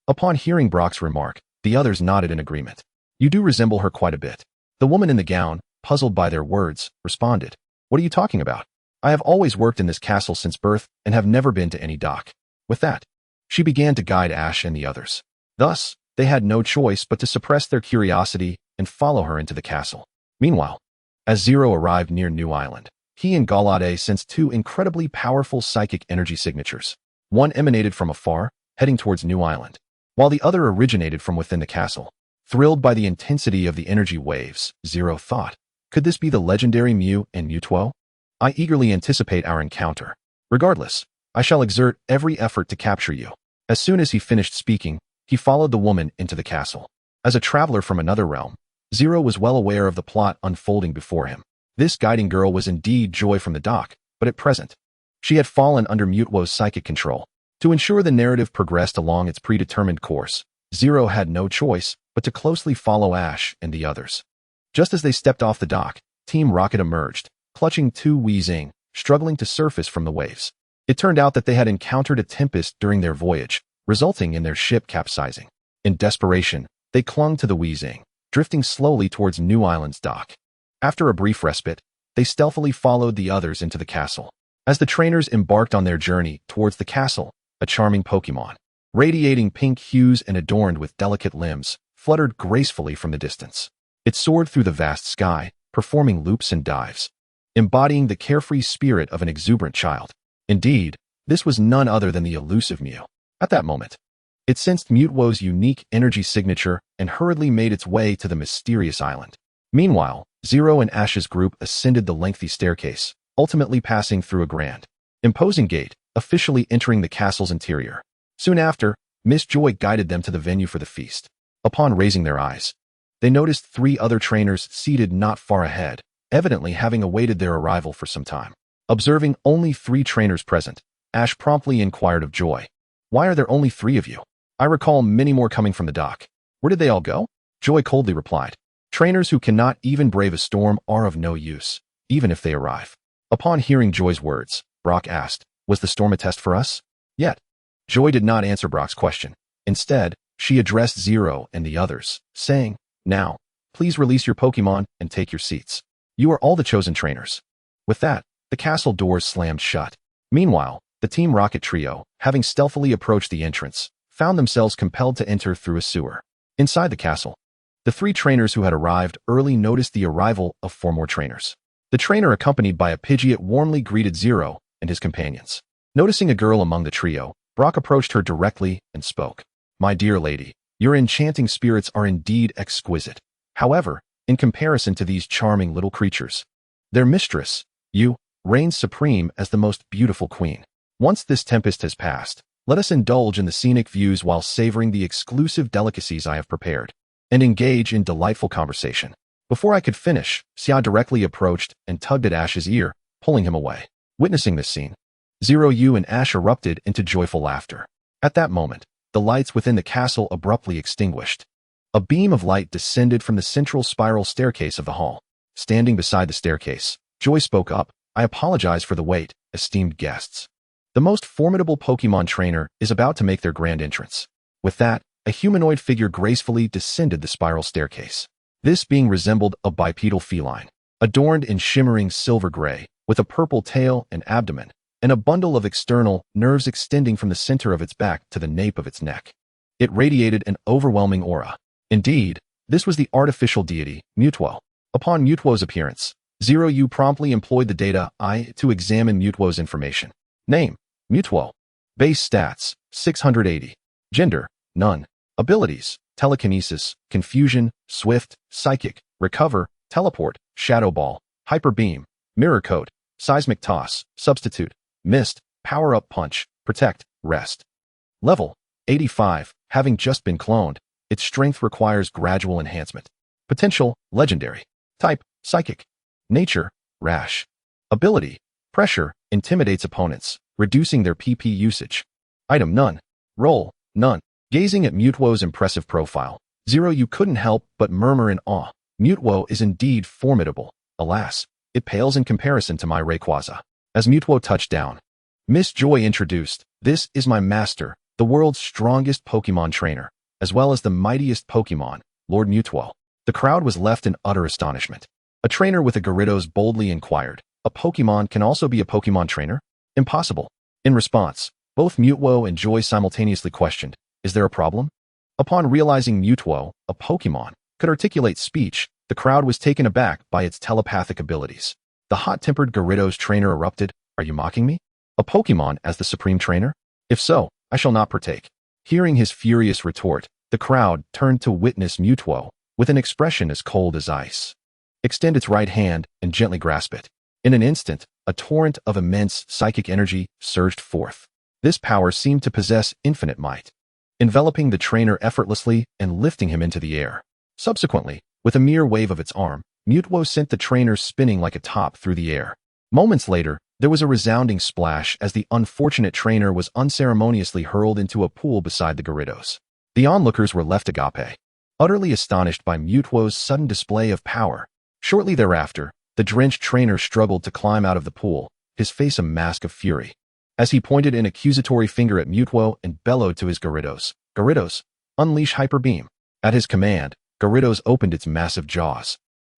Speaker 2: Upon hearing Brock's remark, the others nodded in agreement. You do resemble her quite a bit. The woman in the gown, puzzled by their words, responded, What are you talking about? I have always worked in this castle since birth and have never been to any dock. With that, she began to guide Ash and the others. Thus, they had no choice but to suppress their curiosity and follow her into the castle. Meanwhile, as Zero arrived near New Island, he and Galade sensed two incredibly powerful psychic energy signatures. One emanated from afar, heading towards New Island, while the other originated from within the castle. Thrilled by the intensity of the energy waves, Zero thought, could this be the legendary Mew and Mewtwo? I eagerly anticipate our encounter. Regardless, I shall exert every effort to capture you. As soon as he finished speaking, he followed the woman into the castle. As a traveler from another realm, Zero was well aware of the plot unfolding before him. This guiding girl was indeed Joy from the dock, but at present, she had fallen under Mewtwo's psychic control. To ensure the narrative progressed along its predetermined course, Zero had no choice but to closely follow Ash and the others. Just as they stepped off the dock, Team Rocket emerged, clutching two Weezing, struggling to surface from the waves. It turned out that they had encountered a tempest during their voyage, resulting in their ship capsizing. In desperation, they clung to the Weezing, drifting slowly towards New Island's dock. After a brief respite, they stealthily followed the others into the castle. As the trainers embarked on their journey towards the castle, a charming Pokemon, radiating pink hues and adorned with delicate limbs, fluttered gracefully from the distance. It soared through the vast sky, performing loops and dives, embodying the carefree spirit of an exuberant child. Indeed, this was none other than the elusive Mew. At that moment, it sensed Mutwo's unique energy signature and hurriedly made its way to the mysterious island. Meanwhile, Zero and Ash's group ascended the lengthy staircase, ultimately passing through a grand, imposing gate, officially entering the castle's interior. Soon after, Miss Joy guided them to the venue for the feast. Upon raising their eyes, they noticed 3 other trainers seated not far ahead, evidently having awaited their arrival for some time. Observing only 3 trainers present, Ash promptly inquired of Joy, "Why are there only 3 of you? I recall many more coming from the dock. Where did they all go?" Joy coldly replied, "Trainers who cannot even brave a storm are of no use, even if they arrive." Upon hearing Joy's words, Brock asked, "Was the storm a test for us?" Yet, Joy did not answer Brock's question. Instead, she addressed Zero and the others, saying, "Now, please release your Pokemon and take your seats. You are all the chosen trainers." With that, the castle doors slammed shut. Meanwhile, the Team Rocket trio, having stealthily approached the entrance, found themselves compelled to enter through a sewer. Inside the castle, the 3 trainers who had arrived early noticed the arrival of 4 more trainers. The trainer, accompanied by a Pidgeot, warmly greeted Zero and his companions. Noticing a girl among the trio, Brock approached her directly and spoke. "My dear lady, your enchanting spirits are indeed exquisite. However, in comparison to these charming little creatures, their mistress, you, reigns supreme as the most beautiful queen. Once this tempest has passed, let us indulge in the scenic views while savoring the exclusive delicacies I have prepared, and engage in delightful conversation." Before I could finish, Xia directly approached and tugged at Ash's ear, pulling him away. Witnessing this scene, Zeroyu and Ash erupted into joyful laughter. At that moment, the lights within the castle abruptly extinguished. A beam of light descended from the central spiral staircase of the hall. Standing beside the staircase, Joy spoke up, "I apologize for the wait, esteemed guests. The most formidable Pokemon trainer is about to make their grand entrance." With that, a humanoid figure gracefully descended the spiral staircase. This being resembled a bipedal feline, adorned in shimmering silver gray, with a purple tail and abdomen, and a bundle of external nerves extending from the center of its back to the nape of its neck. It radiated an overwhelming aura. Indeed, this was the artificial deity, Mutwo. Upon Mutwo's appearance, Zeroyu promptly employed the data I to examine Mutwo's information. Name, Mutwo. Base stats, 680. Gender, none. Abilities, telekinesis, confusion, swift, psychic, recover, teleport, shadow ball, hyper beam, mirror coat, seismic toss, substitute, mist, power-up punch, protect, rest. Level, 85, having just been cloned, its strength requires gradual enhancement. Potential, legendary. Type, psychic. Nature, rash. Ability, pressure, intimidates opponents, reducing their PP usage. Item, none. Role, none. Gazing at Mutwo's impressive profile, Zeroyu couldn't help but murmur in awe. Mutwo is indeed formidable. Alas, it pales in comparison to my Rayquaza. As Mutwo touched down, Miss Joy introduced, "This is my master, the world's strongest Pokemon trainer, as well as the mightiest Pokemon, Lord Mutwo." The crowd was left in utter astonishment. A trainer with a Gyarados boldly inquired, "A Pokemon can also be a Pokemon trainer?" "Impossible." In response, both Mutwo and Joy simultaneously questioned, "Is there a problem?" Upon realizing Mutwo, a Pokemon, could articulate speech, the crowd was taken aback by its telepathic abilities. The hot-tempered Gyarados trainer erupted, "Are you mocking me? A Pokemon as the supreme trainer? If so, I shall not partake." Hearing his furious retort, the crowd turned to witness Mutwo, with an expression as cold as ice. Extend its right hand and gently grasp it. In an instant, a torrent of immense psychic energy surged forth. This power seemed to possess infinite might, enveloping the trainer effortlessly and lifting him into the air. Subsequently, with a mere wave of its arm, Mutwo sent the trainer spinning like a top through the air. Moments later, there was a resounding splash as the unfortunate trainer was unceremoniously hurled into a pool beside the Gyarados. The onlookers were left agape, utterly astonished by Mutwo's sudden display of power. Shortly thereafter, the drenched trainer struggled to climb out of the pool, his face a mask of fury. As he pointed an accusatory finger at Mutwo and bellowed to his Gyarados, "Gyarados, unleash Hyper Beam." At his command, Gyarados opened its massive jaws,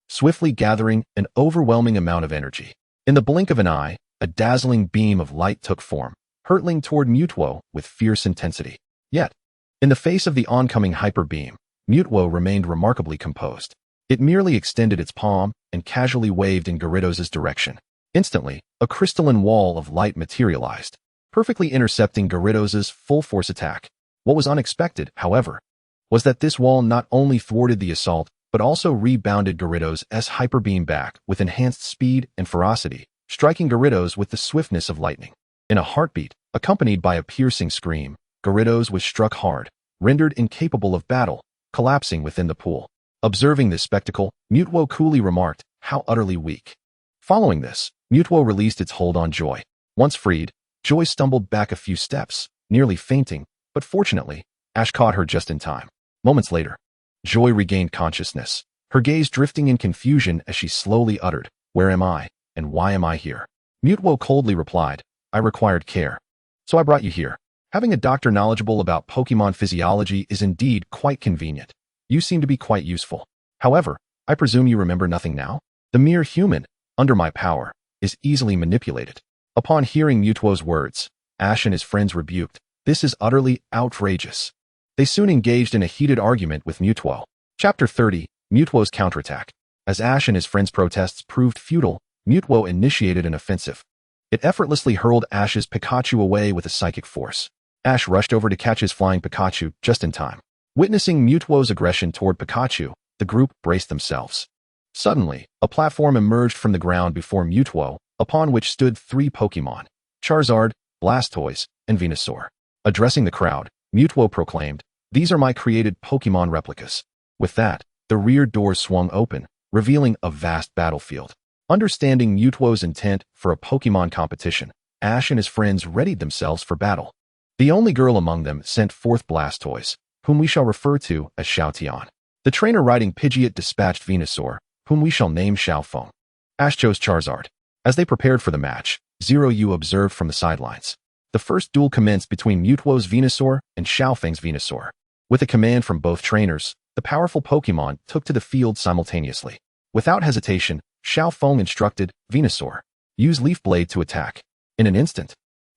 Speaker 2: swiftly gathering an overwhelming amount of energy. In the blink of an eye, a dazzling beam of light took form, hurtling toward Mutwo with fierce intensity. Yet, in the face of the oncoming Hyper Beam, Mutwo remained remarkably composed. It merely extended its palm and casually waved in Gyarados' direction. Instantly, a crystalline wall of light materialized, perfectly intercepting Gyarados' full-force attack. What was unexpected, however, was that this wall not only thwarted the assault, but also rebounded Gyarados' hyper beam back with enhanced speed and ferocity, striking Gyarados with the swiftness of lightning. In a heartbeat, accompanied by a piercing scream, Gyarados was struck hard, rendered incapable of battle, collapsing within the pool. Observing this spectacle, Mutwo coolly remarked, "How utterly weak." Following this, Mutwo released its hold on Joy. Once freed, Joy stumbled back a few steps, nearly fainting, but fortunately, Ash caught her just in time. Moments later, Joy regained consciousness, her gaze drifting in confusion as she slowly uttered, "Where am I, and why am I here?" Mutwo coldly replied, "I required care, so I brought you here. Having a doctor knowledgeable about Pokemon physiology is indeed quite convenient. You seem to be quite useful. However, I presume you remember nothing now? The mere human, under my power, is easily manipulated." Upon hearing Mutwo's words, Ash and his friends rebuked, "This is utterly outrageous." They soon engaged in a heated argument with Mutwo. Chapter 30, Mutwo's Counterattack. As Ash and his friends' protests proved futile, Mutwo initiated an offensive. It effortlessly hurled Ash's Pikachu away with a psychic force. Ash rushed over to catch his flying Pikachu just in time. Witnessing Mutwo's aggression toward Pikachu, the group braced themselves. Suddenly, a platform emerged from the ground before Mutwo, upon which stood 3 Pokemon: Charizard, Blastoise, and Venusaur. Addressing the crowd, Mutwo proclaimed, "These are my created Pokemon replicas." With that, the rear doors swung open, revealing a vast battlefield. Understanding Mutwo's intent for a Pokemon competition, Ash and his friends readied themselves for battle. The only girl among them sent forth Blastoise, whom we shall refer to as Xiaotian. The trainer riding Pidgeot dispatched Venusaur, whom we shall name Xiaofeng. Ash chose Charizard. As they prepared for the match, Zeroyu observed from the sidelines. The first duel commenced between Mutwo's Venusaur and Xiaofeng's Venusaur. With a command from both trainers, the powerful Pokemon took to the field simultaneously. Without hesitation, Xiaofeng instructed Venusaur, "Use Leaf Blade to attack." In an instant,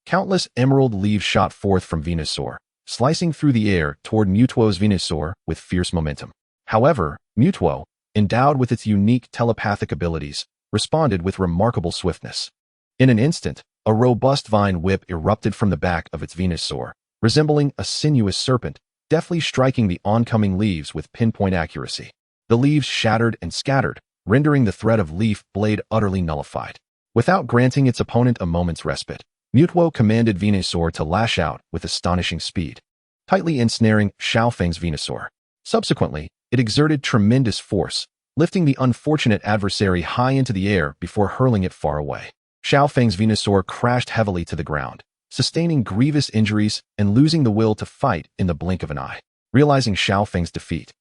Speaker 2: countless emerald leaves shot forth from Venusaur, slicing through the air toward Mutwo's Venusaur with fierce momentum. However, Mutwo, endowed with its unique telepathic abilities, responded with remarkable swiftness. In an instant, a robust vine whip erupted from the back of its Venusaur, resembling a sinuous serpent, deftly striking the oncoming leaves with pinpoint accuracy. The leaves shattered and scattered, rendering the threat of Leaf Blade utterly nullified. Without granting its opponent a moment's respite, Mutwo commanded Venusaur to lash out with astonishing speed, tightly ensnaring Xiaofeng's Venusaur. Subsequently, it exerted tremendous force, lifting the unfortunate adversary high into the air before hurling it far away. Xiaofeng's Venusaur crashed heavily to the ground, sustaining grievous injuries and losing the will to fight in the blink of an eye. Realizing Xiaofeng's defeat,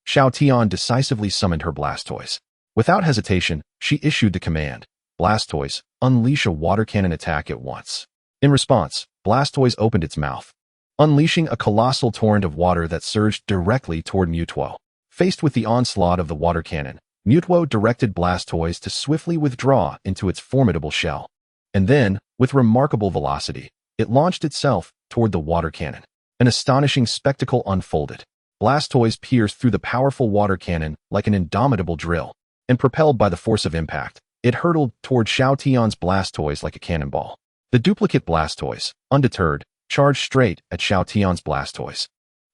Speaker 2: Xiaotian decisively summoned her Blastoise. Without hesitation, she issued the command, "Blastoise, unleash a water cannon attack at once." In response, Blastoise opened its mouth, unleashing a colossal torrent of water that surged directly toward Mutwo. Faced with the onslaught of the water cannon, Mutwo directed Blastoise to swiftly withdraw into its formidable shell. And then, with remarkable velocity, it launched itself toward the water cannon. An astonishing spectacle unfolded. Blastoise pierced through the powerful water cannon like an indomitable drill, and propelled by the force of impact, it hurtled toward Xiaotian's Blastoise like a cannonball. The duplicate Blastoise, undeterred, charged straight at Xiaotian's Blastoise,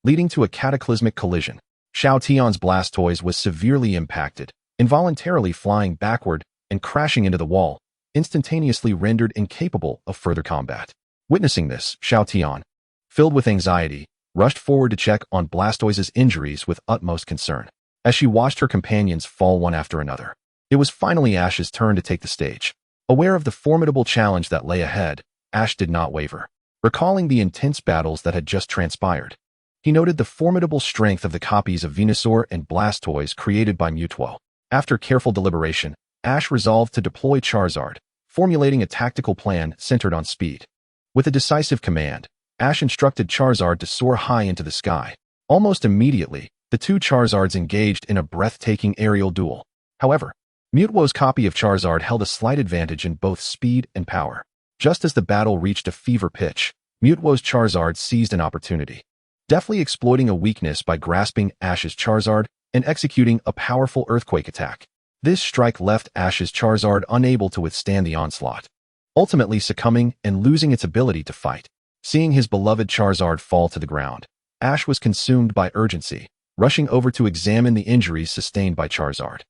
Speaker 2: leading to a cataclysmic collision. Xiaotian's Blastoise was severely impacted, involuntarily flying backward and crashing into the wall, instantaneously rendered incapable of further combat. Witnessing this, Xiaotian, filled with anxiety, rushed forward to check on Blastoise's injuries with utmost concern. As she watched her companions fall one after another, it was finally Ash's turn to take the stage. Aware of the formidable challenge that lay ahead, Ash did not waver. Recalling the intense battles that had just transpired, he noted the formidable strength of the copies of Venusaur and Blastoise created by Mutwo. After careful deliberation, Ash resolved to deploy Charizard, formulating a tactical plan centered on speed. With a decisive command, Ash instructed Charizard to soar high into the sky. Almost immediately, the two Charizards engaged in a breathtaking aerial duel. However, Mutwo's copy of Charizard held a slight advantage in both speed and power. Just as the battle reached a fever pitch, Mutwo's Charizard seized an opportunity. deftly exploiting a weakness by grasping Ash's Charizard and executing a powerful earthquake attack. This strike left Ash's Charizard unable to withstand the onslaught, ultimately succumbing and losing its ability to fight. Seeing his beloved Charizard fall to the ground, Ash was consumed by urgency, rushing over to examine the injuries sustained by Charizard.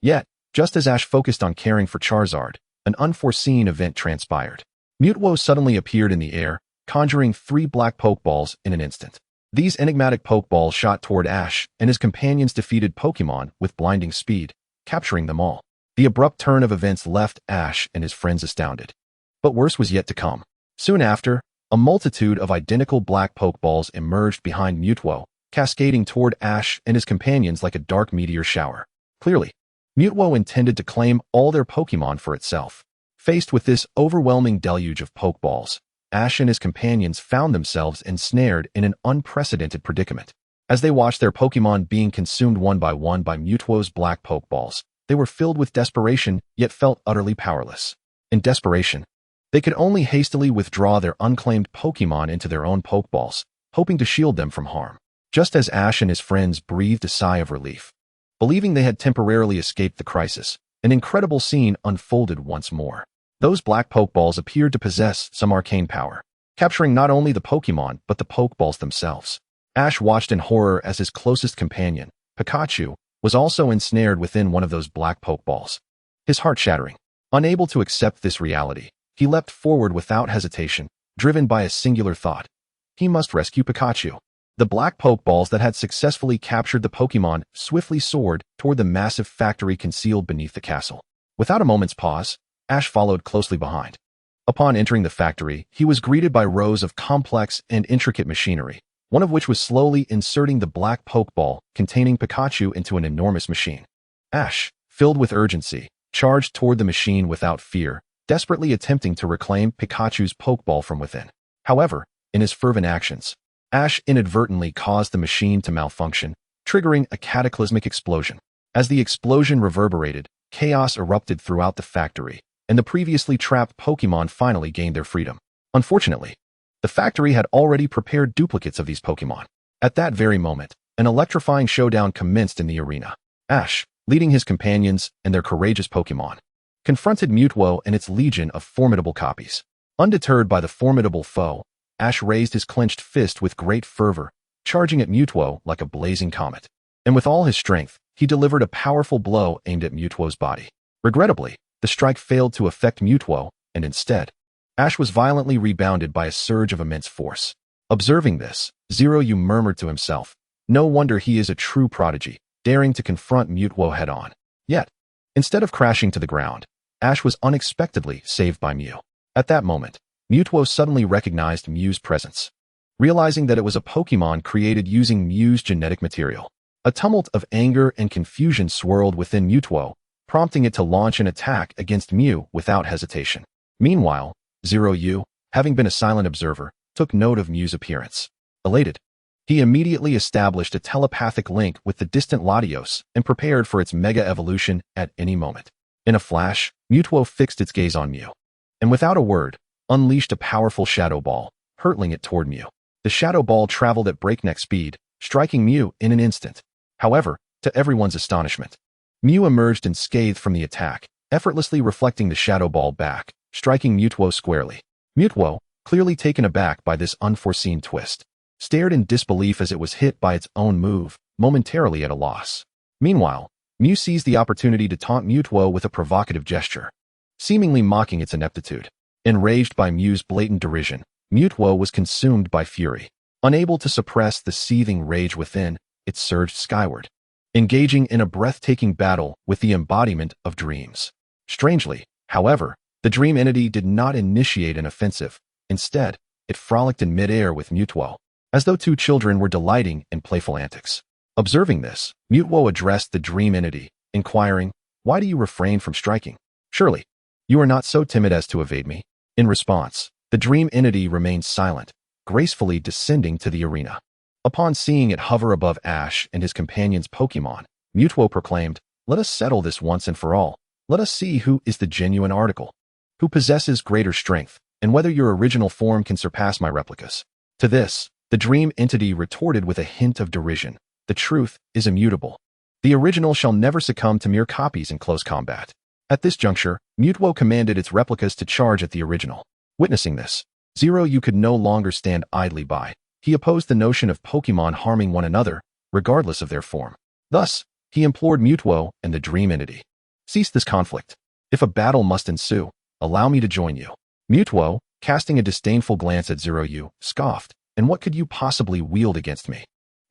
Speaker 2: Yet, just as Ash focused on caring for Charizard, an unforeseen event transpired. Mutwo suddenly appeared in the air, conjuring 3 black Pokeballs in an instant. These enigmatic Pokeballs shot toward Ash, and his companions defeated Pokemon with blinding speed, capturing them all. The abrupt turn of events left Ash and his friends astounded. But worse was yet to come. Soon after, a multitude of identical black Pokeballs emerged behind Mutwo, cascading toward Ash and his companions like a dark meteor shower. Clearly, Mutwo intended to claim all their Pokemon for itself. Faced with this overwhelming deluge of Pokeballs, Ash and his companions found themselves ensnared in an unprecedented predicament. As they watched their Pokemon being consumed one by Mutwo's black Pokeballs, they were filled with desperation, yet felt utterly powerless. In desperation, they could only hastily withdraw their unclaimed Pokemon into their own Pokeballs, hoping to shield them from harm. Just as Ash and his friends breathed a sigh of relief, believing they had temporarily escaped the crisis, an incredible scene unfolded once more. Those black Pokeballs appeared to possess some arcane power, capturing not only the Pokemon but the Pokeballs themselves. Ash watched in horror as his closest companion, Pikachu, was also ensnared within one of those black Pokeballs. His heart shattering. Unable to accept this reality, he leapt forward without hesitation, driven by a singular thought. He must rescue Pikachu. The black Pokeballs that had successfully captured the Pokemon swiftly soared toward the massive factory concealed beneath the castle. Without a moment's pause, Ash followed closely behind. Upon entering the factory, he was greeted by rows of complex and intricate machinery, one of which was slowly inserting the black Pokeball containing Pikachu into an enormous machine. Ash, filled with urgency, charged toward the machine without fear, desperately attempting to reclaim Pikachu's Pokeball from within. However, in his fervent actions, Ash inadvertently caused the machine to malfunction, triggering a cataclysmic explosion. As the explosion reverberated, chaos erupted throughout the factory, and the previously trapped Pokemon finally gained their freedom. Unfortunately, the factory had already prepared duplicates of these Pokemon. At that very moment, an electrifying showdown commenced in the arena. Ash, leading his companions and their courageous Pokemon, confronted Mutwo and its legion of formidable copies. Undeterred by the formidable foe, Ash raised his clenched fist with great fervor, charging at Mutwo like a blazing comet. And with all his strength, he delivered a powerful blow aimed at Mutwo's body. Regrettably, the strike failed to affect Mutwo, and instead, Ash was violently rebounded by a surge of immense force. Observing this, Zeroyu murmured to himself, "No wonder he is a true prodigy, daring to confront Mutwo head-on." Yet, instead of crashing to the ground, Ash was unexpectedly saved by Mew. At that moment, Mutwo suddenly recognized Mew's presence. Realizing that it was a Pokemon created using Mew's genetic material, a tumult of anger and confusion swirled within Mutwo, prompting it to launch an attack against Mew without hesitation. Meanwhile, Zeroyu, having been a silent observer, took note of Mew's appearance. Elated, he immediately established a telepathic link with the distant Latios and prepared for its mega evolution at any moment. In a flash, Mutwo fixed its gaze on Mew, and without a word, unleashed a powerful Shadow Ball, hurtling it toward Mew. The Shadow Ball traveled at breakneck speed, striking Mew in an instant. However, to everyone's astonishment, Mew emerged unscathed from the attack, effortlessly reflecting the Shadow Ball back, striking Mutwo squarely. Mutwo, clearly taken aback by this unforeseen twist, stared in disbelief as it was hit by its own move, momentarily at a loss. Meanwhile, Mew seized the opportunity to taunt Mutwo with a provocative gesture, seemingly mocking its ineptitude. Enraged by Mew's blatant derision, Mutwo was consumed by fury. Unable to suppress the seething rage within, it surged skyward, engaging in a breathtaking battle with the embodiment of dreams. Strangely, however, the dream entity did not initiate an offensive. Instead, it frolicked in midair with Mutwo, as though two children were delighting in playful antics. Observing this, Mutwo addressed the dream entity, inquiring, "Why do you refrain from striking? Surely, you are not so timid as to evade me." In response, the dream entity remained silent, gracefully descending to the arena. Upon seeing it hover above Ash and his companion's Pokemon, Mutwo proclaimed, "Let us settle this once and for all. Let us see who is the genuine article, who possesses greater strength, and whether your original form can surpass my replicas." To this, The dream entity retorted with a hint of derision. The truth is immutable. The original shall never succumb to mere copies in close combat. At this juncture, Mutuo commanded its replicas to charge at the original. Witnessing this, Zeroyu could no longer stand idly by. He opposed the notion of Pokémon harming one another, regardless of their form. Thus, he implored Mutuo and the dream entity. Cease this conflict. If a battle must ensue, allow me to join you. Mutuo, casting a disdainful glance at Zeroyu, scoffed, and what could you possibly wield against me?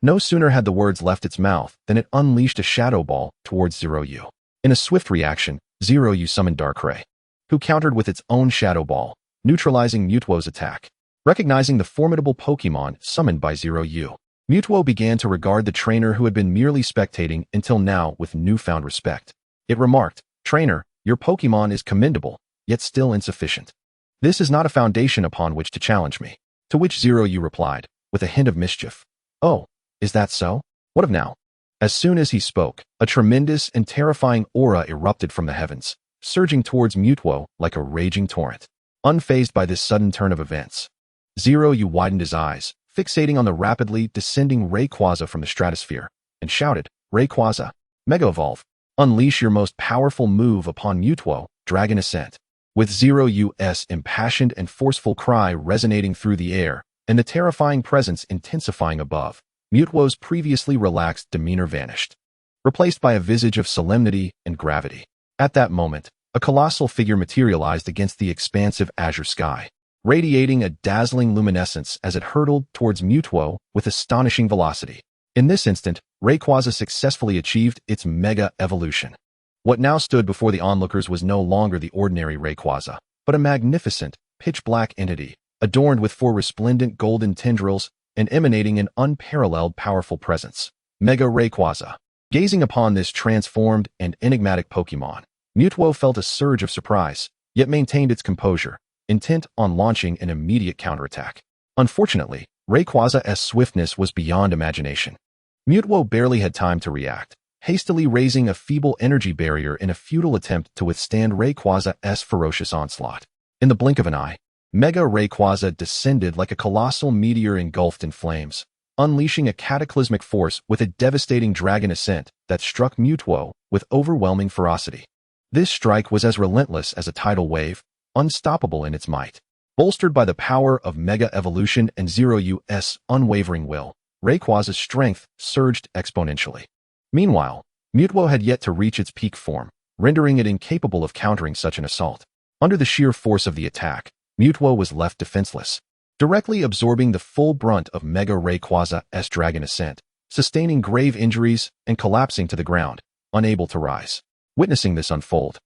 Speaker 2: No sooner had the words left its mouth than it unleashed a shadow ball towards Zeroyu. In a swift reaction, Zeroyu summoned Darkrai, who countered with its own shadow ball, neutralizing Mutuo's attack. Recognizing the formidable Pokémon summoned by Zeroyu, Mutuo began to regard the trainer who had been merely spectating until now with newfound respect. It remarked, "Trainer, your Pokémon is commendable, yet still insufficient. This is not a foundation upon which to challenge me." To which Zeroyu replied, with a hint of mischief, "Oh, is that so? What of now?" As soon as he spoke, a tremendous and terrifying aura erupted from the heavens, surging towards Mutuo like a raging torrent. Unfazed by this sudden turn of events, Zeroyu widened his eyes, fixating on the rapidly descending Rayquaza from the stratosphere, and shouted, "Rayquaza, Mega Evolve! Unleash your most powerful move upon Mutuo, Dragon Ascent." With Zeroyu's impassioned and forceful cry resonating through the air, and the terrifying presence intensifying above, Mutuo's previously relaxed demeanor vanished, replaced by a visage of solemnity and gravity. At that moment, a colossal figure materialized against the expansive azure sky, radiating a dazzling luminescence as it hurtled towards Mutuo with astonishing velocity. In this instant, Rayquaza successfully achieved its mega evolution. What now stood before the onlookers was no longer the ordinary Rayquaza, but a magnificent, pitch-black entity, adorned with four resplendent golden tendrils and emanating an unparalleled powerful presence. Mega Rayquaza. Gazing upon this transformed and enigmatic Pokémon, Mutuo felt a surge of surprise, yet maintained its composure, intent on launching an immediate counterattack. Unfortunately, Rayquaza's swiftness was beyond imagination. Mutuo barely had time to react, hastily raising a feeble energy barrier in a futile attempt to withstand Rayquaza's ferocious onslaught. In the blink of an eye, Mega Rayquaza descended like a colossal meteor engulfed in flames, unleashing a cataclysmic force with a devastating dragon ascent that struck Mutuo with overwhelming ferocity. This strike was as relentless as a tidal wave, unstoppable in its might. Bolstered by the power of Mega Evolution and Zeroyu's unwavering will, Rayquaza's strength surged exponentially. Meanwhile, Mutuo had yet to reach its peak form, rendering it incapable of countering such an assault. Under the sheer force of the attack, Mutuo was left defenseless, directly absorbing the full brunt of Mega Rayquaza's dragon ascent, sustaining grave injuries and collapsing to the ground, unable to rise. Witnessing this unfold,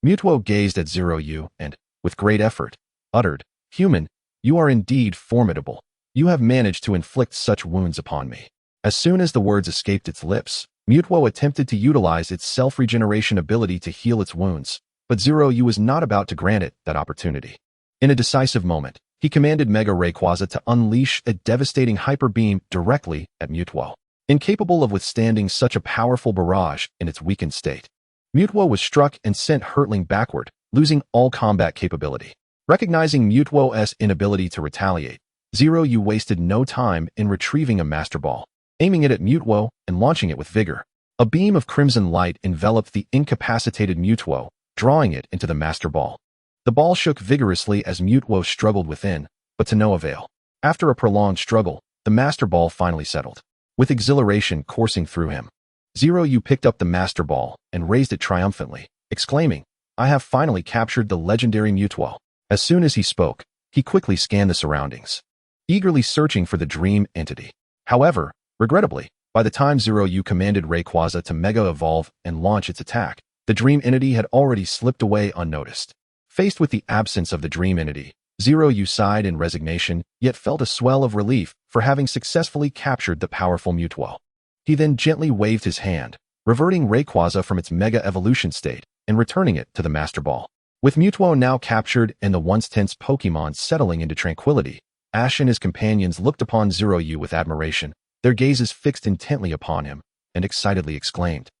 Speaker 2: Mutuo gazed at Zeroyu and, with great effort, uttered, "Human, you are indeed formidable. You have managed to inflict such wounds upon me." As soon as the words escaped its lips, Mutuo attempted to utilize its self-regeneration ability to heal its wounds, but Zeroyu was not about to grant it that opportunity. In a decisive moment, he commanded Mega Rayquaza to unleash a devastating hyper beam directly at Mutuo. Incapable of withstanding such a powerful barrage in its weakened state, Mutuo was struck and sent hurtling backward, losing all combat capability. Recognizing Mutuo's inability to retaliate, Zeroyu wasted no time in retrieving a Master Ball, aiming it at Mutuo and launching it with vigor. A beam of crimson light enveloped the incapacitated Mutuo, drawing it into the Master Ball. The ball shook vigorously as Mutuo struggled within, but to no avail. After a prolonged struggle, the Master Ball finally settled. With exhilaration coursing through him, Zeroyu picked up the Master Ball and raised it triumphantly, exclaiming, "I have finally captured the legendary Mutuo." As soon as he spoke, he quickly scanned the surroundings, eagerly searching for the dream entity. However, regrettably, by the time Zeroyu commanded Rayquaza to Mega Evolve and launch its attack, the dream entity had already slipped away unnoticed. Faced with the absence of the dream entity, Zeroyu sighed in resignation, yet felt a swell of relief for having successfully captured the powerful Mutuo. He then gently waved his hand, reverting Rayquaza from its Mega Evolution state and returning it to the Master Ball. With Mutuo now captured and the once tense Pokémon settling into tranquility, Ash and his companions looked upon Zeroyu with admiration, their gazes fixed intently upon him, and excitedly exclaimed,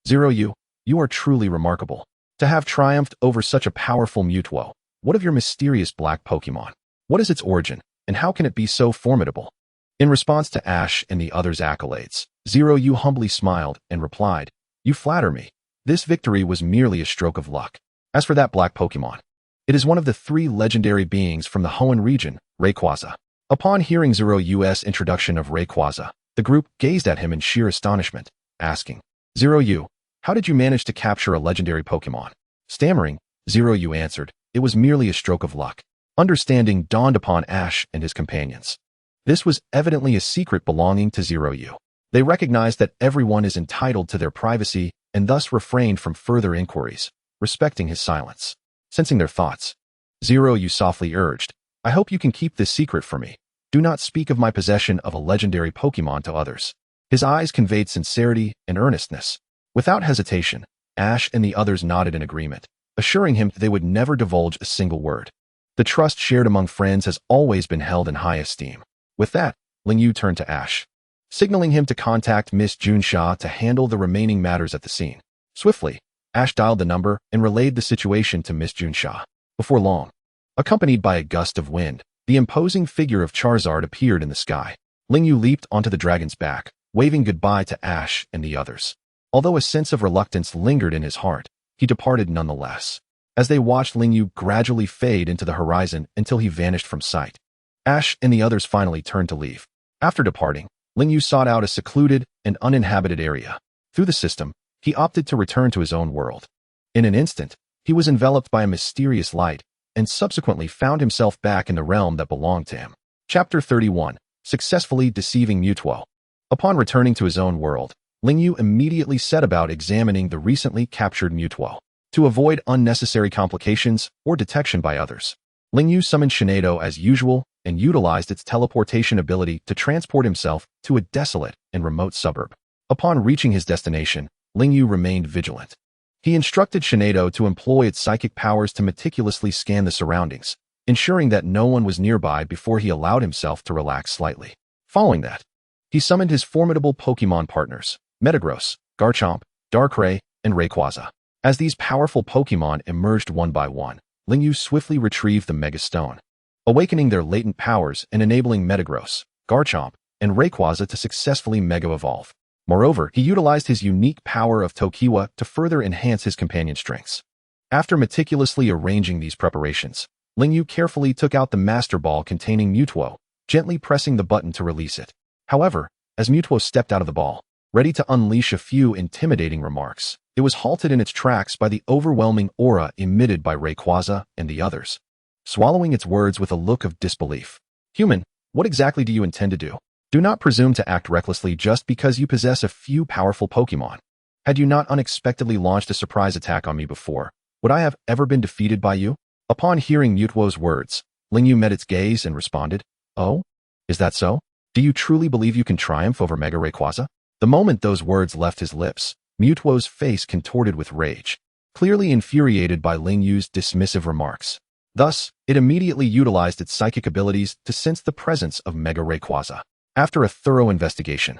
Speaker 2: "Zeroyu, you are truly remarkable. To have triumphed over such a powerful Mutuo, what of your mysterious black Pokémon? What is its origin, and how can it be so formidable?" In response to Ash and the others' accolades, Zeroyu humbly smiled and replied, "You flatter me. This victory was merely a stroke of luck. As for that black Pokémon, it is one of the 3 legendary beings from the Hoenn region, Rayquaza." Upon hearing Zeroyu's introduction of Rayquaza, the group gazed at him in sheer astonishment, asking, "Zeroyu, how did you manage to capture a legendary Pokémon?" Stammering, Zeroyu answered, "It was merely a stroke of luck." Understanding dawned upon Ash and his companions. This was evidently a secret belonging to Zeroyu. They recognized that everyone is entitled to their privacy and thus refrained from further inquiries, respecting his silence. Sensing their thoughts, Zeroyu softly urged, "I hope you can keep this secret for me. Do not speak of my possession of a legendary Pokémon to others." His eyes conveyed sincerity and earnestness. Without hesitation, Ash and the others nodded in agreement, assuring him they would never divulge a single word. The trust shared among friends has always been held in high esteem. With that, Lingyu turned to Ash, signaling him to contact Miss Junsha to handle the remaining matters at the scene. Swiftly, Ash dialed the number and relayed the situation to Miss Junsha. Before long, accompanied by a gust of wind, the imposing figure of Charizard appeared in the sky. Lingyu leaped onto the dragon's back, waving goodbye to Ash and the others. Although a sense of reluctance lingered in his heart, he departed nonetheless, as they watched Lingyu gradually fade into the horizon until he vanished from sight. Ash and the others finally turned to leave. After departing, Lingyu sought out a secluded and uninhabited area. Through the system, he opted to return to his own world. In an instant, he was enveloped by a mysterious light and subsequently found himself back in the realm that belonged to him. Chapter 31. Successfully Deceiving Mewtwo. Upon returning to his own world, Lingyu immediately set about examining the recently captured Mewtwo. To avoid unnecessary complications or detection by others, Lingyu summoned Shinado as usual and utilized its teleportation ability to transport himself to a desolate and remote suburb. Upon reaching his destination, Lingyu remained vigilant. He instructed Shinado to employ its psychic powers to meticulously scan the surroundings, ensuring that no one was nearby before he allowed himself to relax slightly. Following that, he summoned his formidable Pokémon partners, Metagross, Garchomp, Darkrai, and Rayquaza. As these powerful Pokémon emerged one by one, Lingyu swiftly retrieved the Mega Stone, awakening their latent powers and enabling Metagross, Garchomp, and Rayquaza to successfully Mega Evolve. Moreover, he utilized his unique power of Tokiwa to further enhance his companion strengths. After meticulously arranging these preparations, Lingyu carefully took out the Master Ball containing Mewtwo, gently pressing the button to release it. However, as Mewtwo stepped out of the ball, ready to unleash a few intimidating remarks, it was halted in its tracks by the overwhelming aura emitted by Rayquaza and the others. Swallowing its words with a look of disbelief, "Human, what exactly do you intend to do? Do not presume to act recklessly just because you possess a few powerful Pokémon. Had you not unexpectedly launched a surprise attack on me before, would I have ever been defeated by you?" Upon hearing Mewtwo's words, Lingyu met its gaze and responded, "Oh? Is that so? Do you truly believe you can triumph over Mega Rayquaza?" The moment those words left his lips, Mewtwo's face contorted with rage, clearly infuriated by Lingyu's dismissive remarks. Thus, it immediately utilized its psychic abilities to sense the presence of Mega Rayquaza. After a thorough investigation,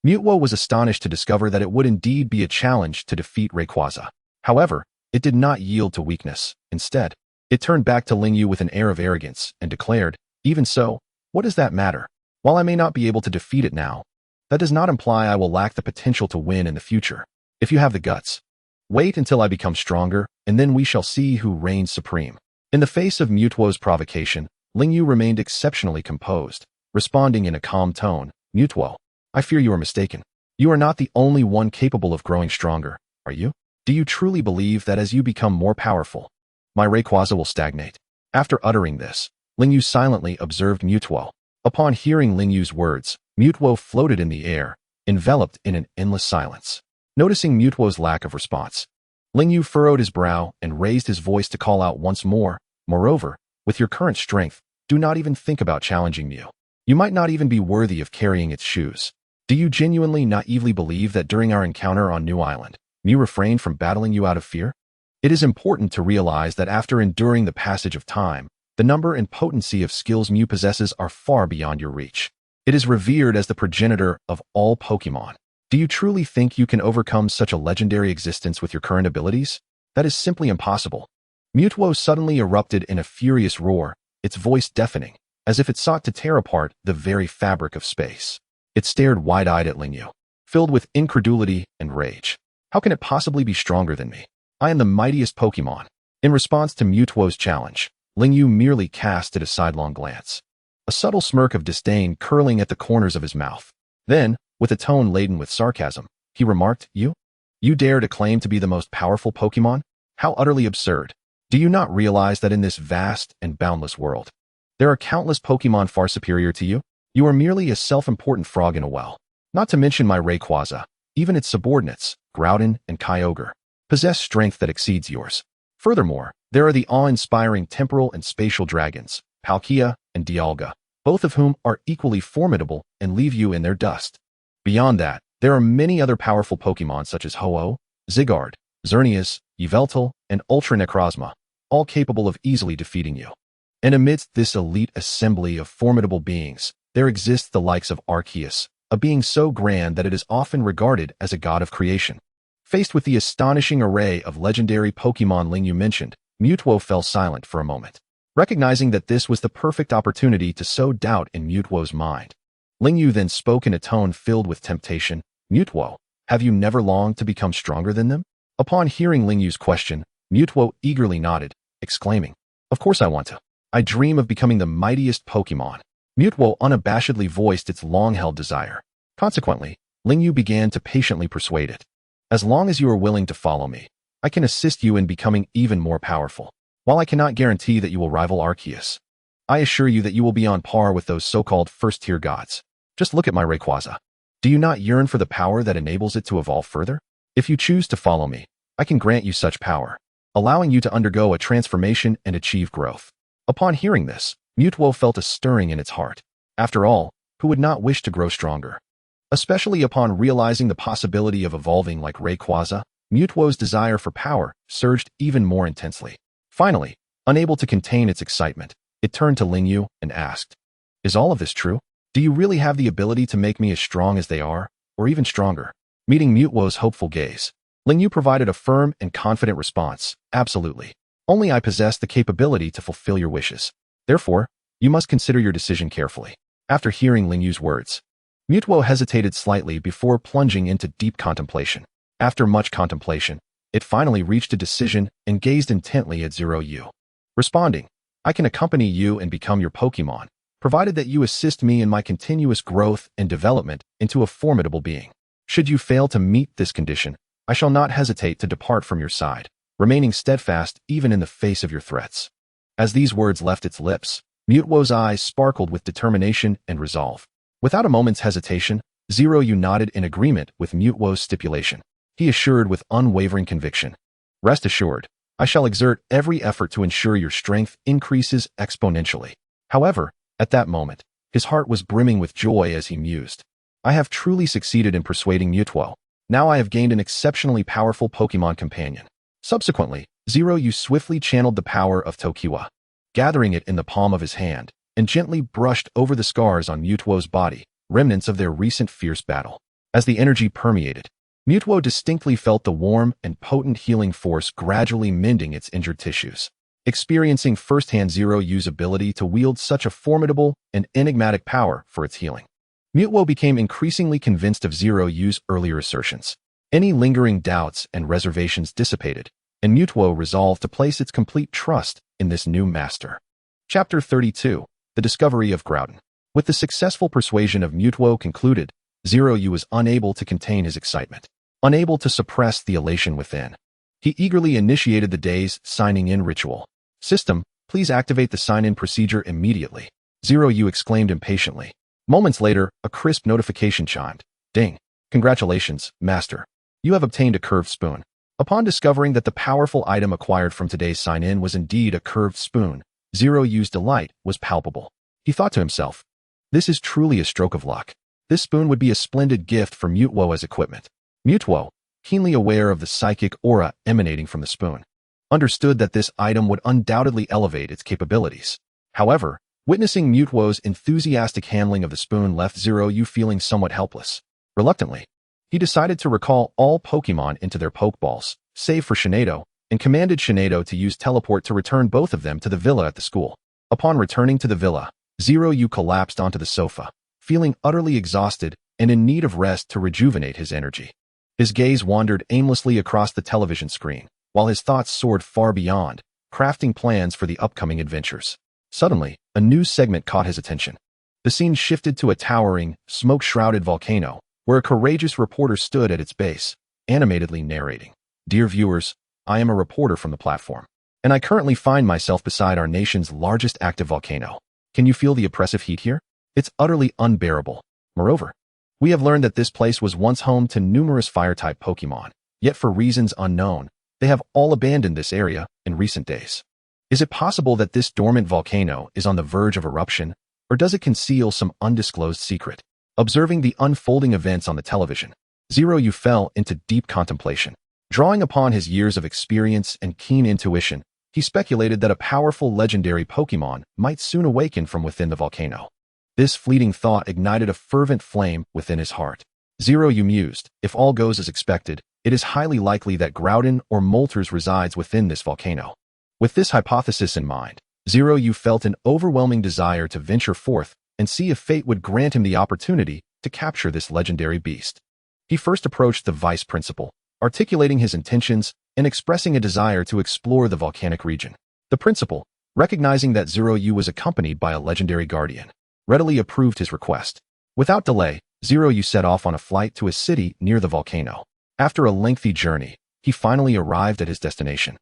Speaker 2: Mewtwo was astonished to discover that it would indeed be a challenge to defeat Rayquaza. However, it did not yield to weakness. Instead, it turned back to Lingyu with an air of arrogance and declared, "Even so, what does that matter? While I may not be able to defeat it now, that does not imply I will lack the potential to win in the future. If you have the guts, wait until I become stronger, and then we shall see who reigns supreme." In the face of Mewtwo's provocation, Lingyu remained exceptionally composed, responding in a calm tone, "Mewtwo, I fear you are mistaken. You are not the only one capable of growing stronger, are you? Do you truly believe that as you become more powerful, my Rayquaza will stagnate?" After uttering this, Lingyu silently observed Mewtwo. Upon hearing Lingyu's words, Mewtwo floated in the air, enveloped in an endless silence. Noticing Mewtwo's lack of response, Lingyu furrowed his brow and raised his voice to call out once more, "Moreover, with your current strength, do not even think about challenging Mew. You might not even be worthy of carrying its shoes. Do you genuinely naively believe that during our encounter on New Island, Mew refrained from battling you out of fear?" It is important to realize that after enduring the passage of time, the number and potency of skills Mew possesses are far beyond your reach. It is revered as the progenitor of all Pokémon. Do you truly think you can overcome such a legendary existence with your current abilities? That is simply impossible. Mewtwo suddenly erupted in a furious roar, its voice deafening, as if it sought to tear apart the very fabric of space. It stared wide-eyed at Lingyu, filled with incredulity and rage. How can it possibly be stronger than me? I am the mightiest Pokémon. In response to Mewtwo's challenge, Lingyu merely casted a sidelong glance, a subtle smirk of disdain curling at the corners of his mouth. Then, with a tone laden with sarcasm, he remarked, You dare to claim to be the most powerful Pokémon? How utterly absurd. Do you not realize that in this vast and boundless world, there are countless Pokémon far superior to you? You are merely a self-important frog in a well. Not to mention my Rayquaza, even its subordinates, Groudon and Kyogre, possess strength that exceeds yours. Furthermore, there are the awe-inspiring temporal and spatial dragons, Palkia and Dialga, both of whom are equally formidable and leave you in their dust. Beyond that, there are many other powerful Pokémon such as Ho-Oh, Zygarde, Xerneas, Yveltal, and Ultra Necrozma, all capable of easily defeating you. And amidst this elite assembly of formidable beings, there exists the likes of Arceus, a being so grand that it is often regarded as a god of creation. Faced with the astonishing array of legendary Pokémon Lingyu mentioned, Mewtwo fell silent for a moment, recognizing that this was the perfect opportunity to sow doubt in Mewtwo's mind. Lingyu then spoke in a tone filled with temptation. Mewtwo, have you never longed to become stronger than them? Upon hearing Lingyu's question, Mewtwo eagerly nodded, exclaiming, Of course I want to. I dream of becoming the mightiest Pokémon. Mewtwo unabashedly voiced its long-held desire. Consequently, Lingyu began to patiently persuade it. As long as you are willing to follow me, I can assist you in becoming even more powerful. While I cannot guarantee that you will rival Arceus, I assure you that you will be on par with those so-called first-tier gods. Just look at my Rayquaza. Do you not yearn for the power that enables it to evolve further? If you choose to follow me, I can grant you such power, allowing you to undergo a transformation and achieve growth. Upon hearing this, Mewtwo felt a stirring in its heart. After all, who would not wish to grow stronger? Especially upon realizing the possibility of evolving like Rayquaza, Mewtwo's desire for power surged even more intensely. Finally, unable to contain its excitement, it turned to Lingyu and asked, Is all of this true? Do you really have the ability to make me as strong as they are, or even stronger? Meeting Mewtwo's hopeful gaze, Lingyu provided a firm and confident response, Absolutely. Only I possess the capability to fulfill your wishes. Therefore, you must consider your decision carefully. After hearing Lingyu's words, Mewtwo hesitated slightly before plunging into deep contemplation. After much contemplation, it finally reached a decision and gazed intently at Zeroyu, responding, I can accompany you and become your Pokémon, provided that you assist me in my continuous growth and development into a formidable being. Should you fail to meet this condition, I shall not hesitate to depart from your side, remaining steadfast even in the face of your threats. As these words left its lips, Mewtwo's eyes sparkled with determination and resolve. Without a moment's hesitation, Zeroyu nodded in agreement with Mewtwo's stipulation. He assured with unwavering conviction, Rest assured, I shall exert every effort to ensure your strength increases exponentially. However, at that moment, his heart was brimming with joy as he mused, I have truly succeeded in persuading Mewtwo. Now I have gained an exceptionally powerful Pokémon companion. Subsequently, Zeroyu swiftly channeled the power of Tokiwa, gathering it in the palm of his hand, and gently brushed over the scars on Mewtwo's body, remnants of their recent fierce battle. As the energy permeated, Mewtwo distinctly felt the warm and potent healing force gradually mending its injured tissues. Experiencing firsthand Zeroyu's ability to wield such a formidable and enigmatic power for its healing, Mewtwo became increasingly convinced of Zeroyu's earlier assertions. Any lingering doubts and reservations dissipated, and Mewtwo resolved to place its complete trust in this new master. Chapter 32, The Discovery of Groudon. With the successful persuasion of Mewtwo concluded, Zeroyu was unable to contain his excitement, unable to suppress the elation within. He eagerly initiated the day's signing-in ritual. System, please activate the sign-in procedure immediately, Zeroyu exclaimed impatiently. Moments later, a crisp notification chimed. Ding. Congratulations, Master. You have obtained a curved spoon. Upon discovering that the powerful item acquired from today's sign-in was indeed a curved spoon, Zeroyu's delight was palpable. He thought to himself, This is truly a stroke of luck. This spoon would be a splendid gift for Mewtwo as equipment. Mewtwo, keenly aware of the psychic aura emanating from the spoon, understood that this item would undoubtedly elevate its capabilities. However, witnessing Mewtwo's enthusiastic handling of the spoon left Zeroyu feeling somewhat helpless. Reluctantly, he decided to recall all Pokémon into their Pokeballs, save for Shinedo, and commanded Shinedo to use teleport to return both of them to the villa at the school. Upon returning to the villa, Zeroyu collapsed onto the sofa, feeling utterly exhausted and in need of rest to rejuvenate his energy. His gaze wandered aimlessly across the television screen, while his thoughts soared far beyond, crafting plans for the upcoming adventures. Suddenly, a news segment caught his attention. The scene shifted to a towering, smoke-shrouded volcano, where a courageous reporter stood at its base, animatedly narrating. "Dear viewers, I am a reporter from the platform, and I currently find myself beside our nation's largest active volcano. Can you feel the oppressive heat here? It's utterly unbearable. Moreover, we have learned that this place was once home to numerous fire-type Pokémon, yet for reasons unknown, they have all abandoned this area in recent days. Is it possible that this dormant volcano is on the verge of eruption, or does it conceal some undisclosed secret?" Observing the unfolding events on the television, Zeroyu fell into deep contemplation. Drawing upon his years of experience and keen intuition, he speculated that a powerful legendary Pokémon might soon awaken from within the volcano. This fleeting thought ignited a fervent flame within his heart. Zeroyu mused, if all goes as expected, it is highly likely that Groudon or Moltres resides within this volcano. With this hypothesis in mind, Zeroyu felt an overwhelming desire to venture forth and see if fate would grant him the opportunity to capture this legendary beast. He first approached the vice principal, articulating his intentions and expressing a desire to explore the volcanic region. The principal, recognizing that Zeroyu was accompanied by a legendary guardian, readily approved his request. Without delay, Zeroyu set off on a flight to a city near the volcano. After a lengthy journey, he finally arrived at his destination.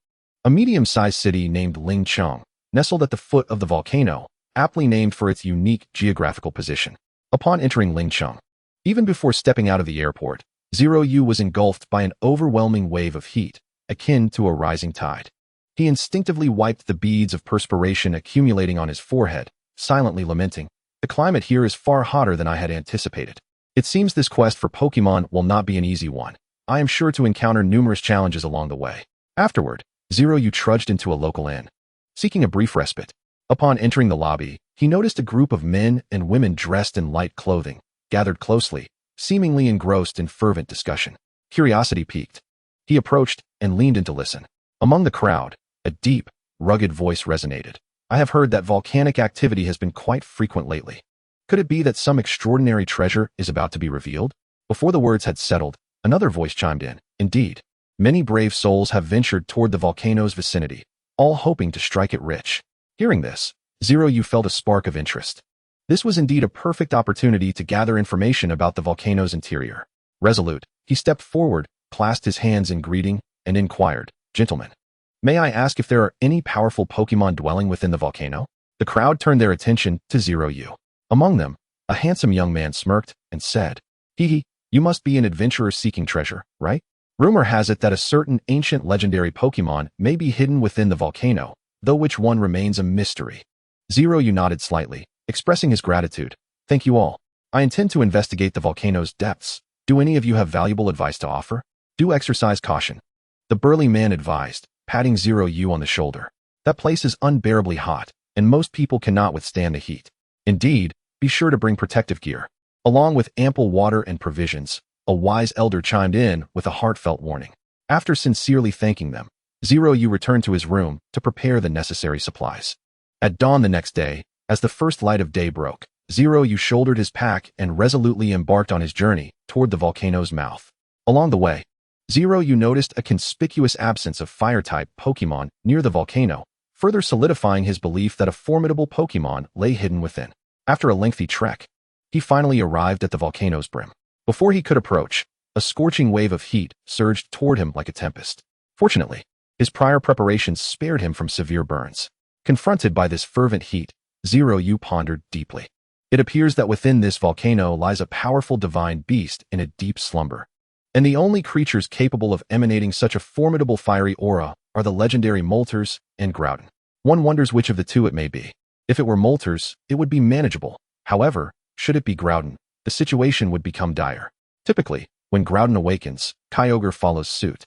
Speaker 2: A medium-sized city named Lingcheng, nestled at the foot of the volcano, aptly named for its unique geographical position. Upon entering Lingcheng, even before stepping out of the airport, Zeroyu was engulfed by an overwhelming wave of heat, akin to a rising tide. He instinctively wiped the beads of perspiration accumulating on his forehead, silently lamenting, "The climate here is far hotter than I had anticipated. It seems this quest for Pokémon will not be an easy one. I am sure to encounter numerous challenges along the way." Afterward, Zeroyu trudged into a local inn, seeking a brief respite. Upon entering the lobby, he noticed a group of men and women dressed in light clothing, gathered closely, seemingly engrossed in fervent discussion. Curiosity piqued. He approached and leaned in to listen. Among the crowd, a deep, rugged voice resonated. "I have heard that volcanic activity has been quite frequent lately. Could it be that some extraordinary treasure is about to be revealed?" Before the words had settled, another voice chimed in. "Indeed, many brave souls have ventured toward the volcano's vicinity, all hoping to strike it rich." Hearing this, Zeroyu felt a spark of interest. This was indeed a perfect opportunity to gather information about the volcano's interior. Resolute, he stepped forward, clasped his hands in greeting, and inquired, "Gentlemen, may I ask if there are any powerful Pokémon dwelling within the volcano?" The crowd turned their attention to Zeroyu. Among them, a handsome young man smirked and said, "Hee, you must be an adventurer seeking treasure, right? Rumor has it that a certain ancient legendary Pokémon may be hidden within the volcano, though which one remains a mystery." Zeroyu nodded slightly, expressing his gratitude. "Thank you all. I intend to investigate the volcano's depths. Do any of you have valuable advice to offer? Do exercise caution," the burly man advised, patting Zeroyu on the shoulder. "That place is unbearably hot, and most people cannot withstand the heat. Indeed, be sure to bring protective gear." Along with ample water and provisions, a wise elder chimed in with a heartfelt warning. After sincerely thanking them, Zeroyu returned to his room to prepare the necessary supplies. At dawn the next day, as the first light of day broke, Zeroyu shouldered his pack and resolutely embarked on his journey toward the volcano's mouth. Along the way, Zeroyu noticed a conspicuous absence of fire-type Pokémon near the volcano, further solidifying his belief that a formidable Pokémon lay hidden within. After a lengthy trek, he finally arrived at the volcano's brim. Before he could approach, a scorching wave of heat surged toward him like a tempest. Fortunately, his prior preparations spared him from severe burns. Confronted by this fervent heat, Zeroyu pondered deeply. It appears that within this volcano lies a powerful divine beast in a deep slumber, and the only creatures capable of emanating such a formidable fiery aura are the legendary Moltres and Groudon. One wonders which of the two it may be. If it were Moltres, it would be manageable. However, should it be Groudon, the situation would become dire. Typically, when Groudon awakens, Kyogre follows suit,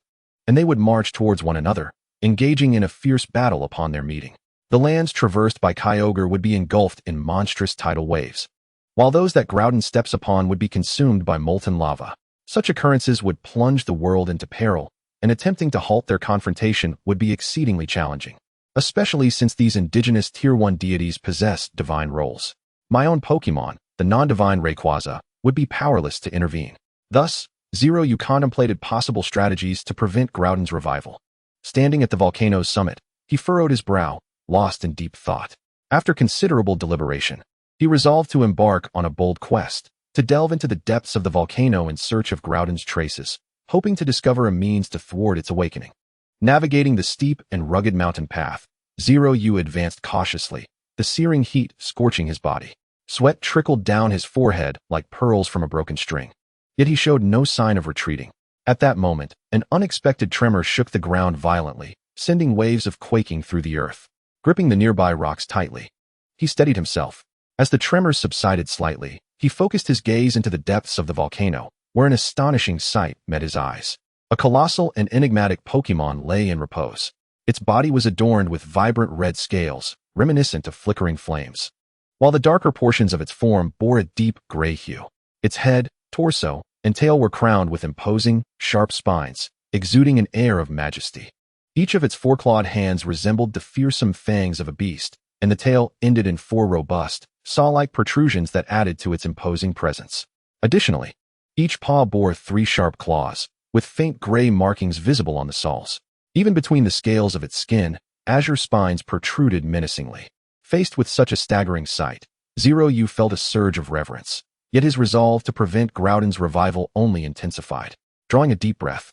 Speaker 2: and they would march towards one another, engaging in a fierce battle upon their meeting. The lands traversed by Kyogre would be engulfed in monstrous tidal waves, while those that Groudon steps upon would be consumed by molten lava. Such occurrences would plunge the world into peril, and attempting to halt their confrontation would be exceedingly challenging. especially since these indigenous Tier 1 deities possess divine roles. My own Pokémon, the non-divine Rayquaza, would be powerless to intervene. Thus, Zeroyu contemplated possible strategies to prevent Groudon's revival. Standing at the volcano's summit, he furrowed his brow, lost in deep thought. After considerable deliberation, he resolved to embark on a bold quest, to delve into the depths of the volcano in search of Groudon's traces, hoping to discover a means to thwart its awakening. Navigating the steep and rugged mountain path, Zeroyu advanced cautiously, the searing heat scorching his body. Sweat trickled down his forehead like pearls from a broken string. Yet he showed no sign of retreating. At that moment, an unexpected tremor shook the ground violently, sending waves of quaking through the earth. Gripping the nearby rocks tightly, he steadied himself. As the tremors subsided slightly, he focused his gaze into the depths of the volcano, where an astonishing sight met his eyes. A colossal and enigmatic Pokémon lay in repose. Its body was adorned with vibrant red scales, reminiscent of flickering flames, while the darker portions of its form bore a deep gray hue. Its head, torso, and tail were crowned with imposing, sharp spines, exuding an air of majesty. Each of its four-clawed hands resembled the fearsome fangs of a beast, and the tail ended in four robust, saw-like protrusions that added to its imposing presence. Additionally, each paw bore three sharp claws, with faint gray markings visible on the soles. Even between the scales of its skin, azure spines protruded menacingly. Faced with such a staggering sight, Zeroyu felt a surge of reverence. Yet his resolve to prevent Groudon's revival only intensified. Drawing a deep breath,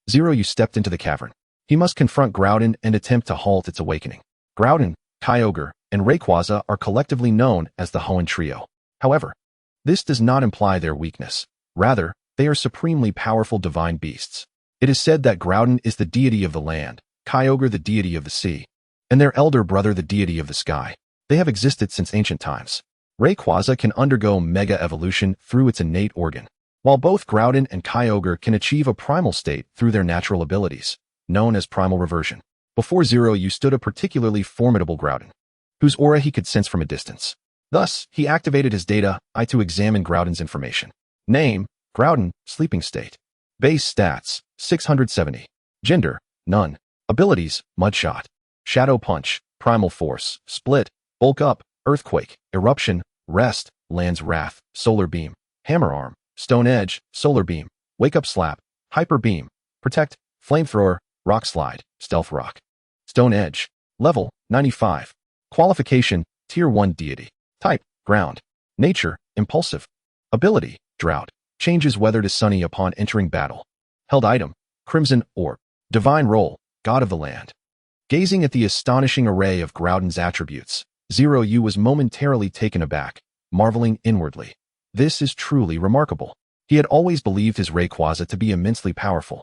Speaker 2: Zeroyu stepped into the cavern. He must confront Groudon and attempt to halt its awakening. Groudon, Kyogre, and Rayquaza are collectively known as the Hoenn Trio. However, this does not imply their weakness. Rather, they are supremely powerful divine beasts. It is said that Groudon is the deity of the land, Kyogre the deity of the sea, and their elder brother the deity of the sky. They have existed since ancient times. Rayquaza can undergo mega evolution through its innate organ, while both Groudon and Kyogre can achieve a primal state through their natural abilities, known as primal reversion. Before Zeroyu stood a particularly formidable Groudon, whose aura he could sense from a distance. Thus, he activated his data eye to examine Groudon's information. Name, Groudon, sleeping state. Base stats, 670. Gender, none. Abilities, Mudshot, Shadow Punch, Primal Force, Split, Bulk Up, Earthquake, Eruption, Rest, Land's Wrath, Solar Beam, Hammer Arm, Stone Edge, Solar Beam, Wake Up Slap, Hyper Beam, Protect, Flamethrower, Rock Slide, Stealth Rock. Stone Edge. Level, 95. Qualification, Tier 1 Deity. Type, Ground. Nature, Impulsive. Ability, Drought. Changes weather to sunny upon entering battle. Held item, Crimson Orb. Divine Role, God of the Land. Gazing at the astonishing array of Groudon's attributes, Zeroyu was momentarily taken aback, marveling inwardly. This is truly remarkable. He had always believed his Rayquaza to be immensely powerful.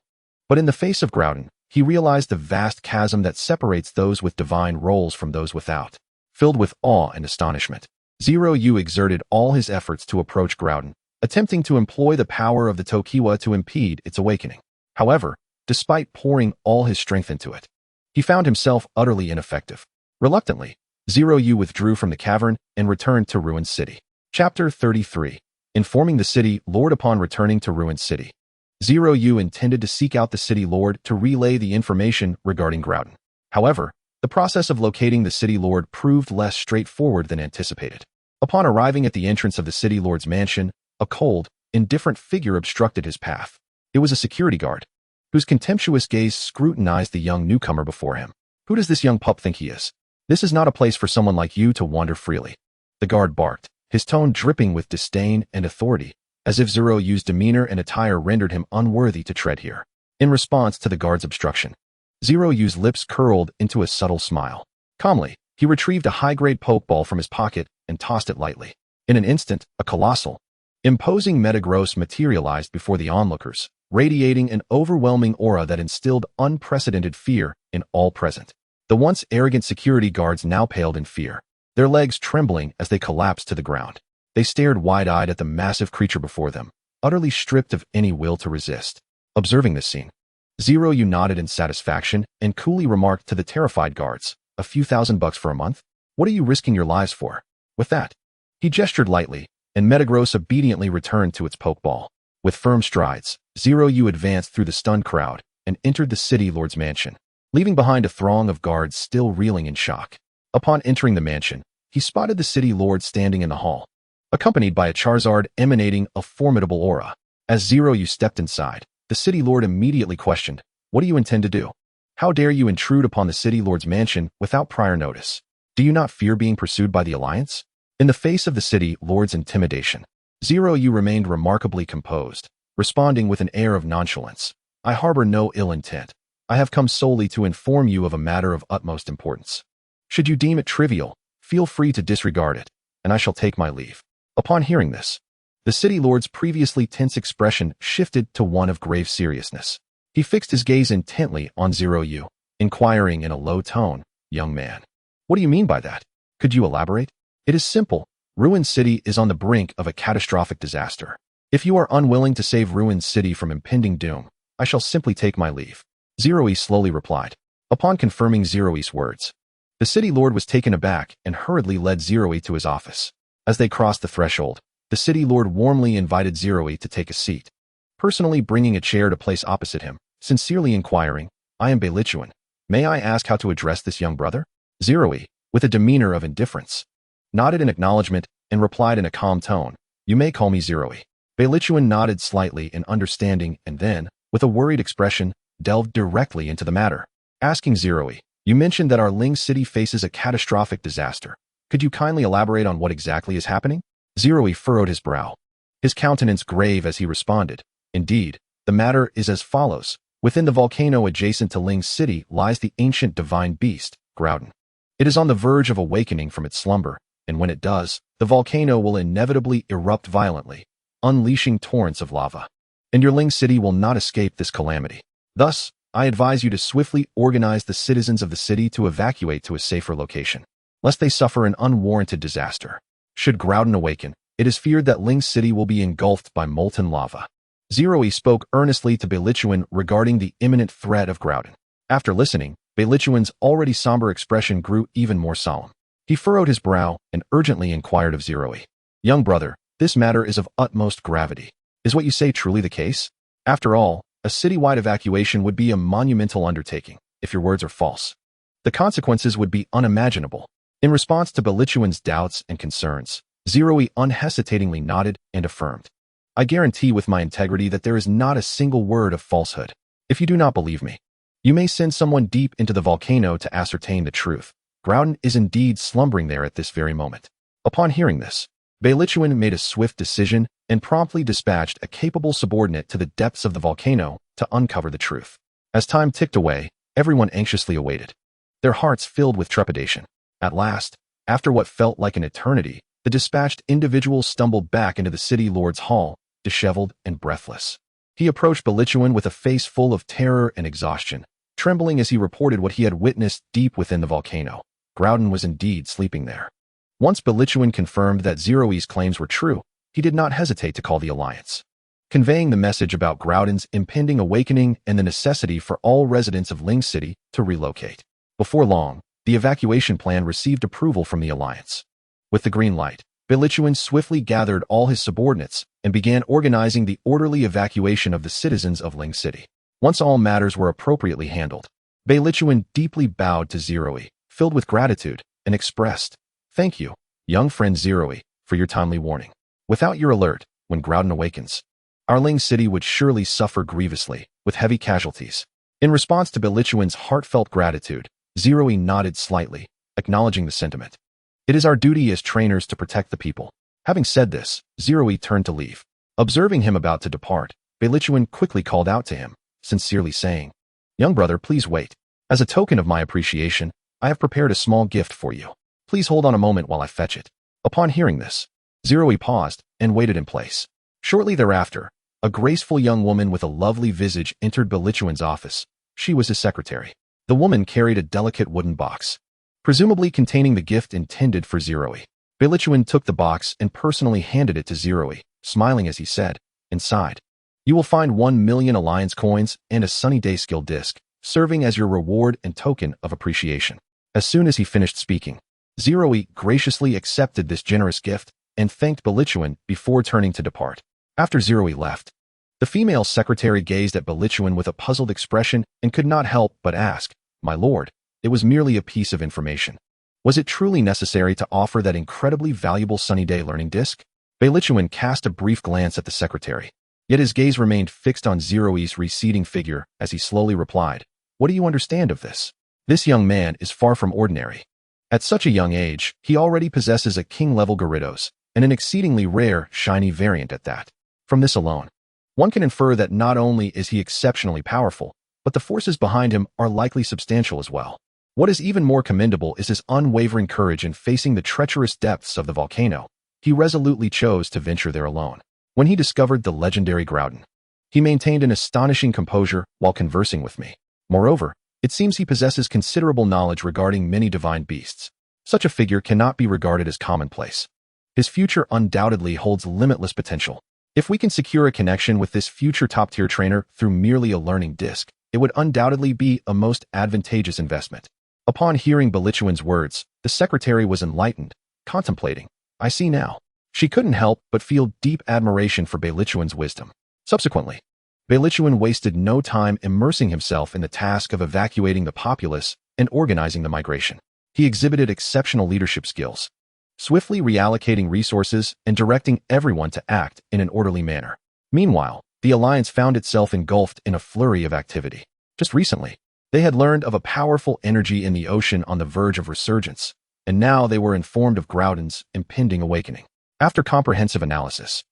Speaker 2: But in the face of Groudon, he realized the vast chasm that separates those with divine roles from those without. Filled with awe and astonishment, Zeroyu exerted all his efforts to approach Groudon, attempting to employ the power of the Tokiwa to impede its awakening. However, despite pouring all his strength into it, he found himself utterly ineffective. Reluctantly, Zeroyu withdrew from the cavern and returned to Ruined City. Chapter 33. Informing the City Lord. Upon returning to Ruined City, Zeroyu intended to seek out the City Lord to relay the information regarding Groudon. However, the process of locating the City Lord proved less straightforward than anticipated. Upon arriving at the entrance of the City Lord's mansion, a cold, indifferent figure obstructed his path. It was a security guard, whose contemptuous gaze scrutinized the young newcomer before him. Who does this young pup think he is? This is not a place for someone like you to wander freely. The guard barked, his tone dripping with disdain and authority, as if Zeroyu's demeanor and attire rendered him unworthy to tread here. In response to the guard's obstruction, Zeroyu's lips curled into a subtle smile. Calmly, he retrieved a high-grade Pokeball from his pocket and tossed it lightly. In an instant, a colossal, imposing Metagross materialized before the onlookers, radiating an overwhelming aura that instilled unprecedented fear in all present. The once arrogant security guards now paled in fear, their legs trembling as they collapsed to the ground. They stared wide-eyed at the massive creature before them, utterly stripped of any will to resist. Observing this scene, Zeroyu nodded in satisfaction and coolly remarked to the terrified guards, "A few $1,000 for a month? What are you risking your lives for?" With that, he gestured lightly, and Metagross obediently returned to its Pokeball. With firm strides, Zeroyu advanced through the stunned crowd and entered the City Lord's mansion. leaving behind a throng of guards still reeling in shock. Upon entering the mansion, he spotted the city lord standing in the hall, accompanied by a Charizard emanating a formidable aura. As Zeroyu stepped inside, the city lord immediately questioned, "What do you intend to do? How dare you intrude upon the city lord's mansion without prior notice? Do you not fear being pursued by the Alliance?" In the face of the city lord's intimidation, Zeroyu remained remarkably composed, responding with an air of nonchalance. "I harbor no ill intent. I have come solely to inform you of a matter of utmost importance. Should you deem it trivial, feel free to disregard it, and I shall take my leave." Upon hearing this, the city lord's previously tense expression shifted to one of grave seriousness. He fixed his gaze intently on Zeroyu, inquiring in a low tone, "Young man, what do you mean by that? Could you elaborate?" "It is simple. Ruin City is on the brink of a catastrophic disaster. If you are unwilling to save Ruin City from impending doom, I shall simply take my leave," Zeroyu slowly replied. Upon confirming Zeroyu's words, the city lord was taken aback and hurriedly led Zeroyu to his office. As they crossed the threshold, the city lord warmly invited Zeroyu to take a seat, personally bringing a chair to place opposite him, sincerely inquiring, "I am Belichuan. May I ask how to address this young brother?" Zeroyu, with a demeanor of indifference, nodded in acknowledgement and replied in a calm tone, "You may call me Zeroyu." Belichuan nodded slightly in understanding and then, with a worried expression, delved directly into the matter, asking Zeroyu, "You mentioned that our Ling City faces a catastrophic disaster. Could you kindly elaborate on what exactly is happening?" Zeroyu furrowed his brow, his countenance grave as he responded, "Indeed, the matter is as follows. Within the volcano adjacent to Ling City lies the ancient divine beast, Groudon. It is on the verge of awakening from its slumber, and when it does, the volcano will inevitably erupt violently, unleashing torrents of lava. And your Ling City will not escape this calamity. Thus, I advise you to swiftly organize the citizens of the city to evacuate to a safer location, lest they suffer an unwarranted disaster. Should Groudon awaken, it is feared that Ling City will be engulfed by molten lava." Zeroyu spoke earnestly to Belichuan regarding the imminent threat of Groudon. After listening, Belichuan's already somber expression grew even more solemn. He furrowed his brow and urgently inquired of Zeroyu, "Young brother, this matter is of utmost gravity. Is what you say truly the case? After all, a citywide evacuation would be a monumental undertaking, if your words are false. The consequences would be unimaginable." In response to Belichuan's doubts and concerns, Zeroyu unhesitatingly nodded and affirmed, "I guarantee with my integrity that there is not a single word of falsehood. If you do not believe me, you may send someone deep into the volcano to ascertain the truth. Groudon is indeed slumbering there at this very moment." Upon hearing this, Belichuan made a swift decision and promptly dispatched a capable subordinate to the depths of the volcano to uncover the truth. As time ticked away, everyone anxiously awaited, their hearts filled with trepidation. At last, after what felt like an eternity, the dispatched individual stumbled back into the city lord's hall, disheveled and breathless. He approached Belichuan with a face full of terror and exhaustion, trembling as he reported what he had witnessed deep within the volcano. Groudon was indeed sleeping there. Once Belichuan confirmed that Zeroyu's claims were true, he did not hesitate to call the Alliance, conveying the message about Groudon's impending awakening and the necessity for all residents of Ling City to relocate. Before long, the evacuation plan received approval from the Alliance. With the green light, Belichuan swiftly gathered all his subordinates and began organizing the orderly evacuation of the citizens of Ling City. Once all matters were appropriately handled, Belichuan deeply bowed to Zeroyu, filled with gratitude, and expressed, "Thank you, young friend Zeroyu, for your timely warning. Without your alert, when Groudon awakens, our Ling City would surely suffer grievously, with heavy casualties." In response to Belichuan's heartfelt gratitude, Zeroyu nodded slightly, acknowledging the sentiment. "It is our duty as trainers to protect the people." Having said this, Zeroyu turned to leave. Observing him about to depart, Belichuan quickly called out to him, sincerely saying, "Young brother, please wait. As a token of my appreciation, I have prepared a small gift for you. Please hold on a moment while I fetch it." Upon hearing this, Zeroyu paused and waited in place. Shortly thereafter, a graceful young woman with a lovely visage entered Belichuan's office. She was his secretary. The woman carried a delicate wooden box, presumably containing the gift intended for Zeroyu. Belichuan took the box and personally handed it to Zeroyu, smiling as he said, "Inside, you will find 1 million Alliance coins and a Sunny Day skill disc, serving as your reward and token of appreciation." As soon as he finished speaking, Zeroyu graciously accepted this generous gift and thanked Belichuan before turning to depart. After Zeroyu left, the female secretary gazed at Belichuan with a puzzled expression and could not help but ask, My lord, it was merely a piece of information. Was it truly necessary to offer that incredibly valuable sunny day learning disc? Beilichuan cast a brief glance at the secretary, yet his gaze remained fixed on Zeroyu's receding figure as he slowly replied, "What do you understand of this? This young man is far from ordinary. At such a young age, he already possesses a king-level Gyarados, and an exceedingly rare, shiny variant at that. From this alone, one can infer that not only is he exceptionally powerful, but the forces behind him are likely substantial as well. What is even more commendable is his unwavering courage in facing the treacherous depths of the volcano. He resolutely chose to venture there alone. When he discovered the legendary Groudon, he maintained an astonishing composure while conversing with me. Moreover, it seems he possesses considerable knowledge regarding many divine beasts. Such a figure cannot be regarded as commonplace. His future undoubtedly holds limitless potential. If we can secure a connection with this future top-tier trainer through merely a learning disc, it would undoubtedly be a most advantageous investment." Upon hearing Beilichuan's words, the secretary was enlightened, contemplating. "I see now." She couldn't help but feel deep admiration for Beilichuan's wisdom. Subsequently, Beilichuan wasted no time immersing himself in the task of evacuating the populace and organizing the migration. He exhibited exceptional leadership skills, swiftly reallocating resources and directing everyone to act in an orderly manner. Meanwhile, the Alliance found itself engulfed in a flurry of activity. Just recently, they had learned of a powerful energy in the ocean on the verge of resurgence, and now they were informed of Groudon's impending awakening. After comprehensive analysis,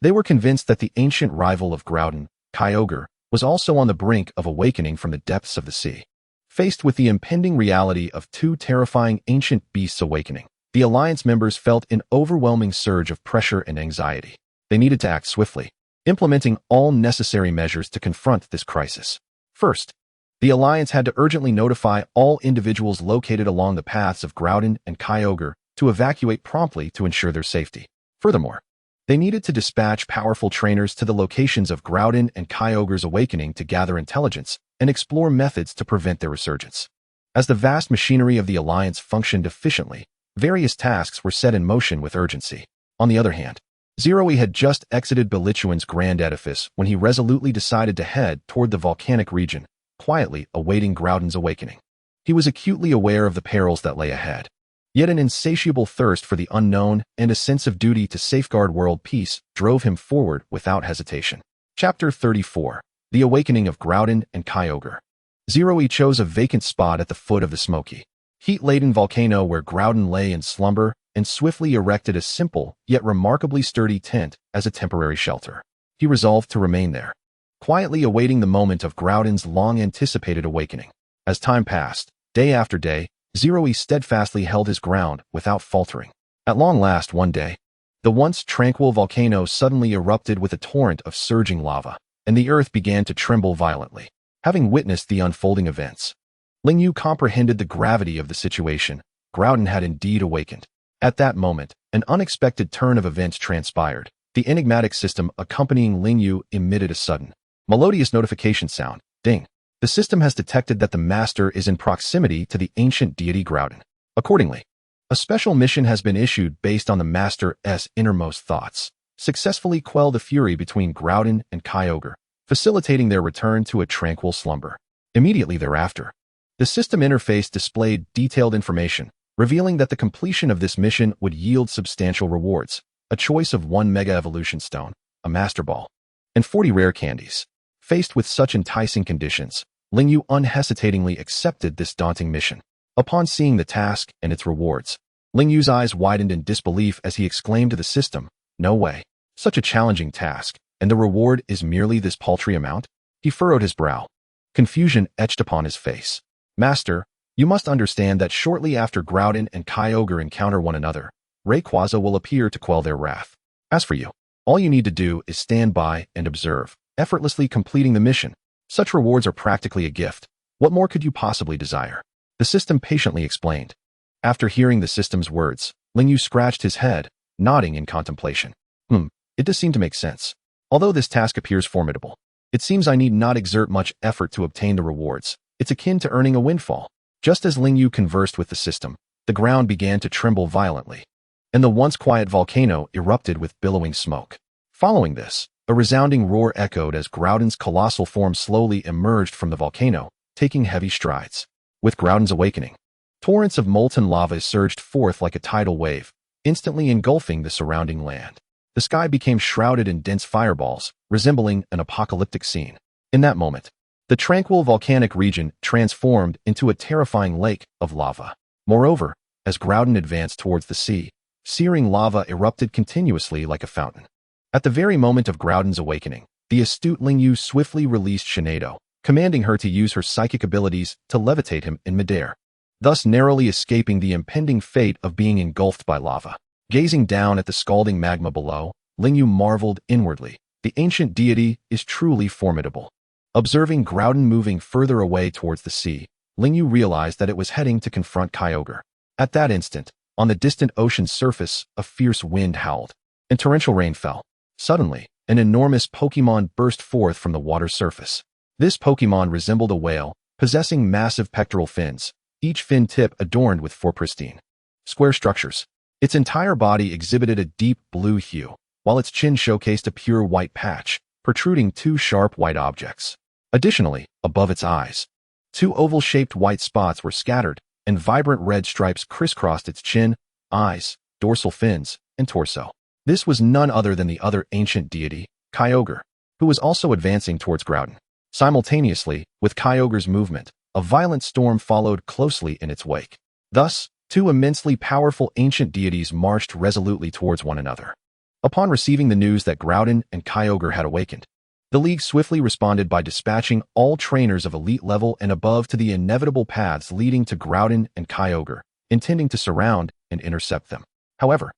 Speaker 2: they were convinced that the ancient rival of Groudon, Kyogre, was also on the brink of awakening from the depths of the sea. Faced with the impending reality of two terrifying ancient beasts awakening, the Alliance members felt an overwhelming surge of pressure and anxiety. They needed to act swiftly, implementing all necessary measures to confront this crisis. First, the Alliance had to urgently notify all individuals located along the paths of Groudon and Kyogre to evacuate promptly to ensure their safety. Furthermore, they needed to dispatch powerful trainers to the locations of Groudon and Kyogre's awakening to gather intelligence and explore methods to prevent their resurgence. As the vast machinery of the Alliance functioned efficiently, various tasks were set in motion with urgency. On the other hand, Zeroyu had just exited Beilichuan's grand edifice when he resolutely decided to head toward the volcanic region, quietly awaiting Groudon's awakening. He was acutely aware of the perils that lay ahead, yet an insatiable thirst for the unknown and a sense of duty to safeguard world peace drove him forward without hesitation. Chapter 34. The Awakening of Groudon and Kyogre. Zeroyu chose a vacant spot at the foot of the smoky, heat-laden volcano where Groudon lay in slumber and swiftly erected a simple yet remarkably sturdy tent as a temporary shelter. He resolved to remain there, quietly awaiting the moment of Groudon's long-anticipated awakening. As time passed, day after day, Zeroyu steadfastly held his ground without faltering. At long last one day, the once tranquil volcano suddenly erupted with a torrent of surging lava, and the earth began to tremble violently. Having witnessed the unfolding events, Lingyu comprehended the gravity of the situation. Groudon had indeed awakened. At that moment, an unexpected turn of events transpired. The enigmatic system accompanying Lingyu emitted a sudden, melodious notification sound. Ding. The system has detected that the master is in proximity to the ancient deity Groudon. Accordingly, a special mission has been issued based on the master's innermost thoughts. Successfully quell the fury between Groudon and Kyogre, facilitating their return to a tranquil slumber. Immediately thereafter, the system interface displayed detailed information, revealing that the completion of this mission would yield substantial rewards, a choice of 1 Mega Evolution Stone, a Master Ball, and 40 rare candies. Faced with such enticing conditions, Lingyu unhesitatingly accepted this daunting mission. Upon seeing the task and its rewards, Lingyu's eyes widened in disbelief as he exclaimed to the system, "No way. Such a challenging task, and the reward is merely this paltry amount?" He furrowed his brow. Confusion etched upon his face. "Master, you must understand that shortly after Groudon and Kyogre encounter one another, Rayquaza will appear to quell their wrath. As for you, all you need to do is stand by and observe, effortlessly completing the mission. Such rewards are practically a gift. What more could you possibly desire?" The system patiently explained. After hearing the system's words, Lingyu scratched his head, nodding in contemplation. It does seem to make sense. Although this task appears formidable, it seems I need not exert much effort to obtain the rewards. It's akin to earning a windfall. Just as Lingyu conversed with the system, the ground began to tremble violently, and the once quiet volcano erupted with billowing smoke. Following this, a resounding roar echoed as Groudon's colossal form slowly emerged from the volcano, taking heavy strides. With Groudon's awakening, torrents of molten lava surged forth like a tidal wave, instantly engulfing the surrounding land. The sky became shrouded in dense fireballs, resembling an apocalyptic scene. In that moment, the tranquil volcanic region transformed into a terrifying lake of lava. Moreover, as Groudon advanced towards the sea, searing lava erupted continuously like a fountain. At the very moment of Groudon's awakening, the astute Lingyu swiftly released Shinado, commanding her to use her psychic abilities to levitate him in midair, thus narrowly escaping the impending fate of being engulfed by lava. Gazing down at the scalding magma below, Lingyu marveled inwardly. The ancient deity is truly formidable. Observing Groudon moving further away towards the sea, Lingyu realized that it was heading to confront Kyogre. At that instant, on the distant ocean's surface, a fierce wind howled, and torrential rain fell. Suddenly, an enormous Pokémon burst forth from the water's surface. This Pokémon resembled a whale, possessing massive pectoral fins, each fin tip adorned with four pristine, square structures. Its entire body exhibited a deep blue hue, while its chin showcased a pure white patch, protruding two sharp white objects. Additionally, above its eyes, two oval-shaped white spots were scattered, and vibrant red stripes crisscrossed its chin, eyes, dorsal fins, and torso. This was none other than the other ancient deity, Kyogre, who was also advancing towards Groudon. Simultaneously, with Kyogre's movement, a violent storm followed closely in its wake. Thus, two immensely powerful ancient deities marched resolutely towards one another. Upon receiving the news that Groudon and Kyogre had awakened, the League swiftly responded by dispatching all trainers of elite level and above to the inevitable paths leading to Groudon and Kyogre, intending to surround and intercept them. However,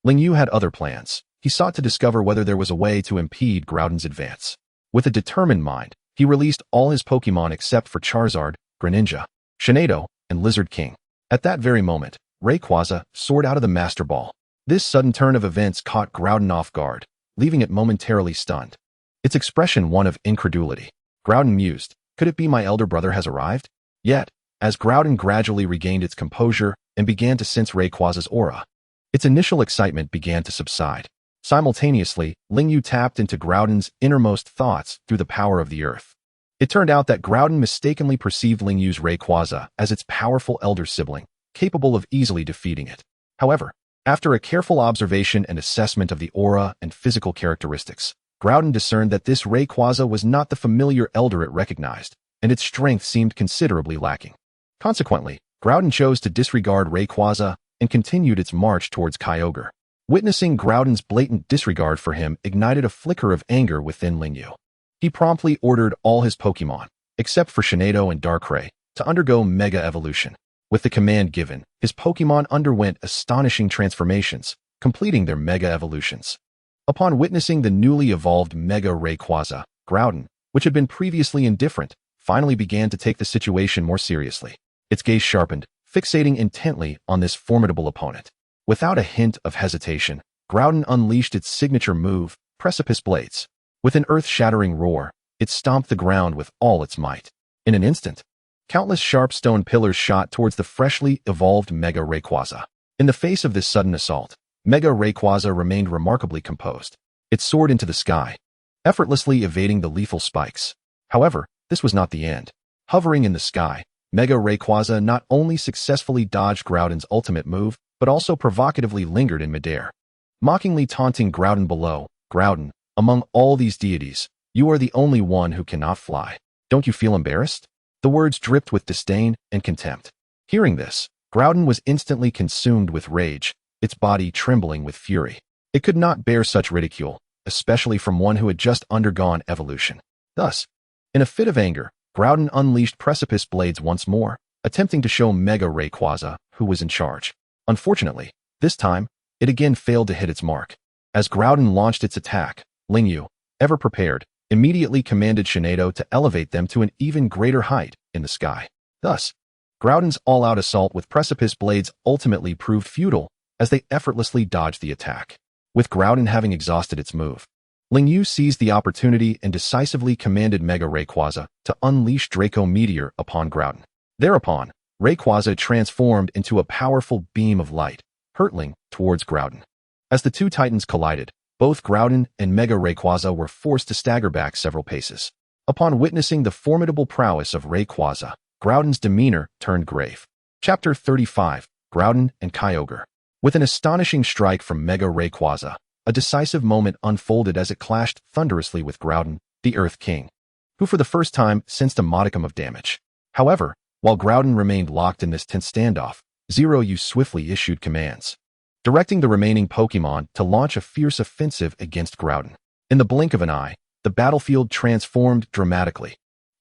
Speaker 2: Lingyu had other plans. He sought to discover whether there was a way to impede Groudon's advance. With a determined mind, he released all his Pokémon except for Charizard, Greninja, Shinado, and Lizard King. At that very moment, Rayquaza soared out of the Master Ball. This sudden turn of events caught Groudon off guard, leaving it momentarily stunned. Its expression one of incredulity. Groudon mused, could it be my elder brother has arrived? Yet, as Groudon gradually regained its composure and began to sense Rayquaza's aura, its initial excitement began to subside. Simultaneously, Lingyu tapped into Groudon's innermost thoughts through the power of the earth. It turned out that Groudon mistakenly perceived Lingyu's Rayquaza as its powerful elder sibling, capable of easily defeating it. However, after a careful observation and assessment of the aura and physical characteristics, Groudon discerned that this Rayquaza was not the familiar elder it recognized, and its strength seemed considerably lacking. Consequently, Groudon chose to disregard Rayquaza and continued its march towards Kyogre. Witnessing Groudon's blatant disregard for him ignited a flicker of anger within Lingyu. He promptly ordered all his Pokémon, except for Shinado and Darkrai, to undergo Mega Evolution. With the command given, his Pokémon underwent astonishing transformations, completing their Mega Evolutions. Upon witnessing the newly evolved Mega Rayquaza, Groudon, which had been previously indifferent, finally began to take the situation more seriously. Its gaze sharpened, fixating intently on this formidable opponent. Without a hint of hesitation, Groudon unleashed its signature move, Precipice Blades. With an earth-shattering roar, it stomped the ground with all its might. In an instant, countless sharp stone pillars shot towards the freshly evolved Mega Rayquaza. In the face of this sudden assault, Mega Rayquaza remained remarkably composed. It soared into the sky, effortlessly evading the lethal spikes. However, this was not the end. Hovering in the sky, Mega Rayquaza not only successfully dodged Groudon's ultimate move, but also provocatively lingered in midair, mockingly taunting Groudon below. Groudon, among all these deities, you are the only one who cannot fly. Don't you feel embarrassed? The words dripped with disdain and contempt. Hearing this, Groudon was instantly consumed with rage, its body trembling with fury. It could not bear such ridicule, especially from one who had just undergone evolution. Thus, in a fit of anger, Groudon unleashed Precipice Blades once more, attempting to show Mega Rayquaza who was in charge. Unfortunately, this time, it again failed to hit its mark. As Groudon launched its attack, Lingyu, ever prepared, immediately commanded Shinado to elevate them to an even greater height in the sky. Thus, Groudon's all-out assault with Precipice Blades ultimately proved futile, as they effortlessly dodged the attack. With Groudon having exhausted its move, Lingyu seized the opportunity and decisively commanded Mega Rayquaza to unleash Draco Meteor upon Groudon. Thereupon, Rayquaza transformed into a powerful beam of light, hurtling towards Groudon. As the two titans collided, both Groudon and Mega Rayquaza were forced to stagger back several paces. Upon witnessing the formidable prowess of Rayquaza, Groudon's demeanor turned grave. Chapter 35, Groudon and Kyogre. With an astonishing strike from Mega Rayquaza, a decisive moment unfolded as it clashed thunderously with Groudon, the Earth King, who for the first time sensed a modicum of damage. However, while Groudon remained locked in this tense standoff, Zeroyu swiftly issued commands, directing the remaining Pokémon to launch a fierce offensive against Groudon. In the blink of an eye, the battlefield transformed dramatically.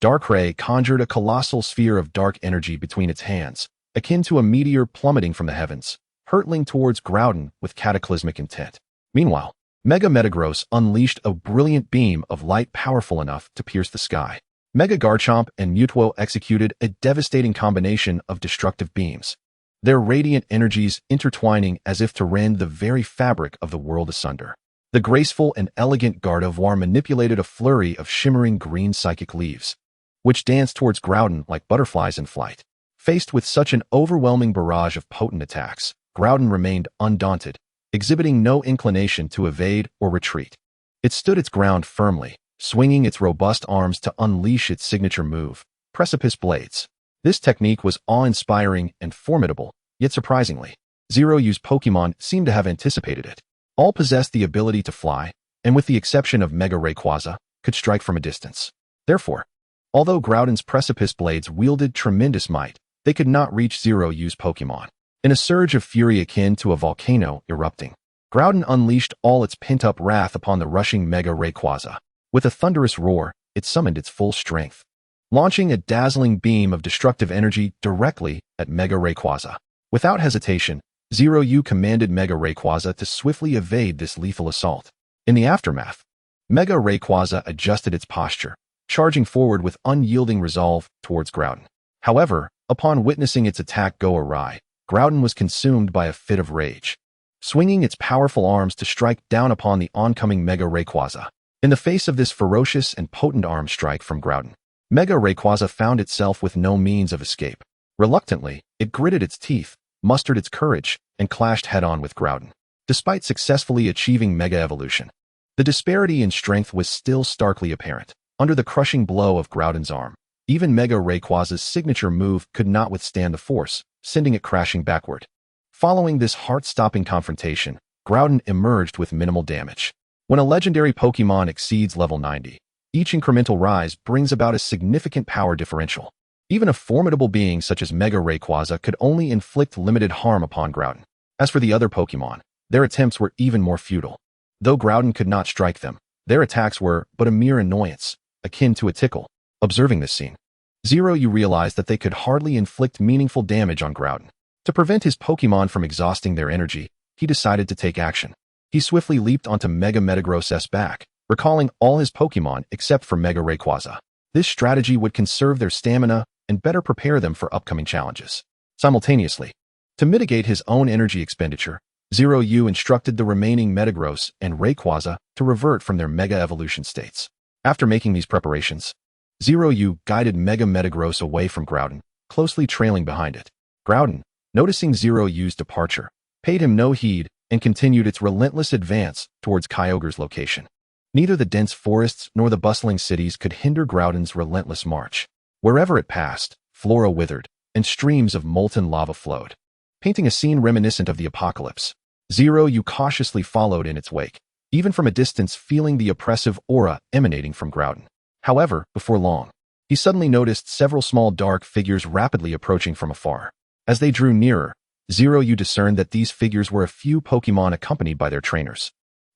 Speaker 2: Darkrai conjured a colossal sphere of dark energy between its hands, akin to a meteor plummeting from the heavens, hurtling towards Groudon with cataclysmic intent. Meanwhile, Mega Metagross unleashed a brilliant beam of light powerful enough to pierce the sky. Mega Garchomp and Mewtwo executed a devastating combination of destructive beams, their radiant energies intertwining as if to rend the very fabric of the world asunder. The graceful and elegant Gardevoir manipulated a flurry of shimmering green psychic leaves, which danced towards Groudon like butterflies in flight. Faced with such an overwhelming barrage of potent attacks, Groudon remained undaunted, exhibiting no inclination to evade or retreat. It stood its ground firmly, swinging its robust arms to unleash its signature move, Precipice Blades. This technique was awe-inspiring and formidable, yet surprisingly, Zeroyu's Pokémon seemed to have anticipated it. All possessed the ability to fly, and with the exception of Mega Rayquaza, could strike from a distance. Therefore, although Groudon's Precipice Blades wielded tremendous might, they could not reach Zeroyu's Pokémon. In a surge of fury akin to a volcano erupting, Groudon unleashed all its pent-up wrath upon the rushing Mega Rayquaza. With a thunderous roar, it summoned its full strength, launching a dazzling beam of destructive energy directly at Mega Rayquaza. Without hesitation, Zeroyu commanded Mega Rayquaza to swiftly evade this lethal assault. In the aftermath, Mega Rayquaza adjusted its posture, charging forward with unyielding resolve towards Groudon. However, upon witnessing its attack go awry, Groudon was consumed by a fit of rage, swinging its powerful arms to strike down upon the oncoming Mega Rayquaza. In the face of this ferocious and potent arm strike from Groudon, Mega Rayquaza found itself with no means of escape. Reluctantly, it gritted its teeth, mustered its courage, and clashed head-on with Groudon. Despite successfully achieving Mega Evolution, the disparity in strength was still starkly apparent. Under the crushing blow of Groudon's arm, even Mega Rayquaza's signature move could not withstand the force, sending it crashing backward. Following this heart-stopping confrontation, Groudon emerged with minimal damage. When a legendary Pokémon exceeds level 90, each incremental rise brings about a significant power differential. Even a formidable being such as Mega Rayquaza could only inflict limited harm upon Groudon. As for the other Pokémon, their attempts were even more futile. Though Groudon could not strike them, their attacks were but a mere annoyance, akin to a tickle. Observing this scene, Zeroyu realized that they could hardly inflict meaningful damage on Groudon. To prevent his Pokémon from exhausting their energy, he decided to take action. He swiftly leaped onto Mega Metagross's back, recalling all his Pokémon except for Mega Rayquaza. This strategy would conserve their stamina and better prepare them for upcoming challenges. Simultaneously, to mitigate his own energy expenditure, Zeroyu instructed the remaining Metagross and Rayquaza to revert from their Mega Evolution states. After making these preparations, Zeroyu guided Mega Metagross away from Groudon, closely trailing behind it. Groudon, noticing Zeroyu's departure, paid him no heed and continued its relentless advance towards Kyogre's location. Neither the dense forests nor the bustling cities could hinder Groudon's relentless march. Wherever it passed, flora withered, and streams of molten lava flowed, painting a scene reminiscent of the apocalypse. Zeroyu cautiously followed in its wake, even from a distance feeling the oppressive aura emanating from Groudon. However, before long, he suddenly noticed several small dark figures rapidly approaching from afar. As they drew nearer, Zeroyu discerned that these figures were a few Pokémon accompanied by their trainers,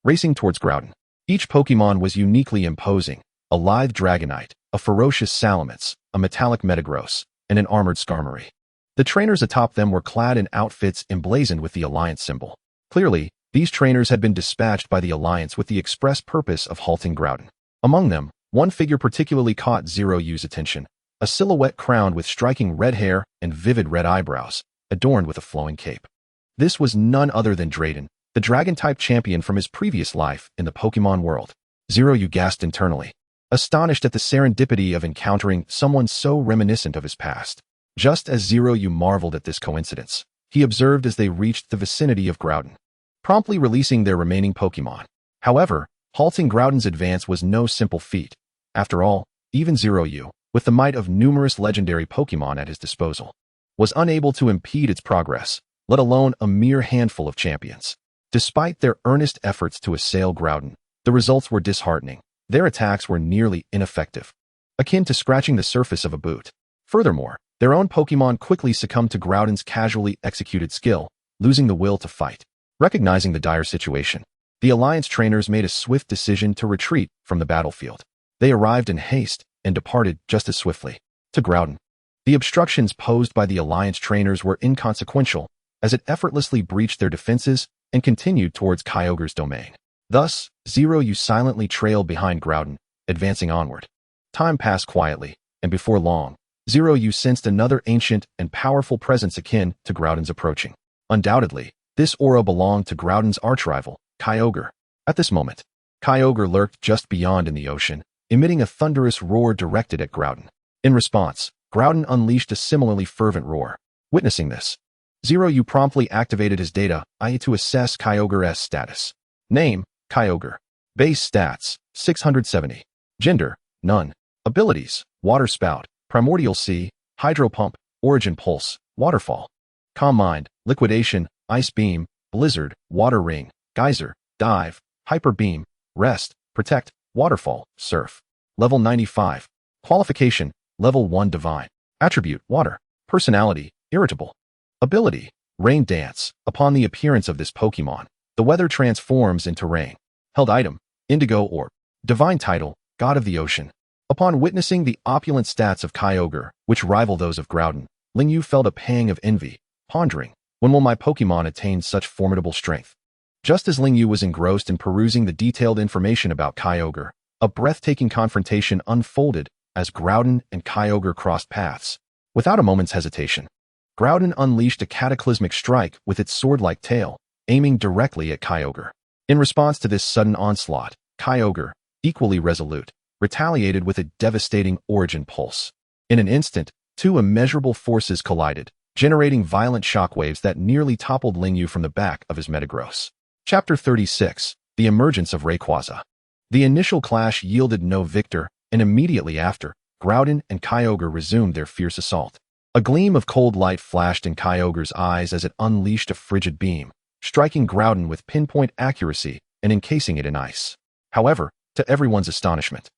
Speaker 2: racing towards Groudon. Each Pokémon was uniquely imposing: a lithe Dragonite, a ferocious Salamence, a metallic Metagross, and an armored Skarmory. The trainers atop them were clad in outfits emblazoned with the Alliance symbol. Clearly, these trainers had been dispatched by the Alliance with the express purpose of halting Groudon. Among them, one figure particularly caught Zeroyu's attention: a silhouette crowned with striking red hair and vivid red eyebrows, adorned with a flowing cape. This was none other than Drayden, the Dragon-type champion from his previous life in the Pokémon world. Zeroyu gasped internally, astonished at the serendipity of encountering someone so reminiscent of his past. Just as Zeroyu marveled at this coincidence, he observed as they reached the vicinity of Groudon, promptly releasing their remaining Pokémon. However, halting Groudon's advance was no simple feat. After all, even Zeroyu, with the might of numerous legendary Pokémon at his disposal, was unable to impede its progress, let alone a mere handful of champions. Despite their earnest efforts to assail Groudon, the results were disheartening. Their attacks were nearly ineffective, akin to scratching the surface of a boot. Furthermore, their own Pokémon quickly succumbed to Groudon's casually executed skill, losing the will to fight. Recognizing the dire situation, the Alliance trainers made a swift decision to retreat from the battlefield. They arrived in haste and departed just as swiftly. To Groudon, the obstructions posed by the Alliance trainers were inconsequential, as it effortlessly breached their defenses and continued towards Kyogre's domain. Thus, Zeroyu silently trailed behind Groudon, advancing onward. Time passed quietly, and before long, Zeroyu sensed another ancient and powerful presence akin to Groudon's approaching. Undoubtedly, this aura belonged to Groudon's archrival, Kyogre. At this moment, Kyogre lurked just beyond in the ocean, emitting a thunderous roar directed at Groudon. In response, Groudon unleashed a similarly fervent roar. Witnessing this, Zeroyu promptly activated his data to assess Kyogre's status. Name, Kyogre. Base stats, 670. Gender, none. Abilities, Water Spout, Primordial Sea, Hydro Pump, Origin Pulse, Waterfall. Calm Mind, Liquidation, Ice Beam, Blizzard, Water Ring, Geyser, Dive, Hyper Beam, Rest, Protect, Waterfall, Surf. Level 95. Qualification, Level 1 Divine. Attribute, Water. Personality, Irritable. Ability, Rain Dance. Upon the appearance of this Pokémon, the weather transforms into rain. Held item, Indigo Orb. Divine title, God of the Ocean. Upon witnessing the opulent stats of Kyogre, which rival those of Groudon, Lingyu felt a pang of envy, pondering, when will my Pokémon attain such formidable strength? Just as Lingyu was engrossed in perusing the detailed information about Kyogre, a breathtaking confrontation unfolded as Groudon and Kyogre crossed paths. Without a moment's hesitation, Groudon unleashed a cataclysmic strike with its sword-like tail, aiming directly at Kyogre. In response to this sudden onslaught, Kyogre, equally resolute, retaliated with a devastating Origin Pulse. In an instant, two immeasurable forces collided, generating violent shockwaves that nearly toppled Lingyu from the back of his Metagross. Chapter 36. The Emergence of Rayquaza. The initial clash yielded no victor, and immediately after, Groudon and Kyogre resumed their fierce assault. A gleam of cold light flashed in Kyogre's eyes as it unleashed a frigid beam, striking Groudon with pinpoint accuracy and encasing it in ice. However, to everyone's astonishment,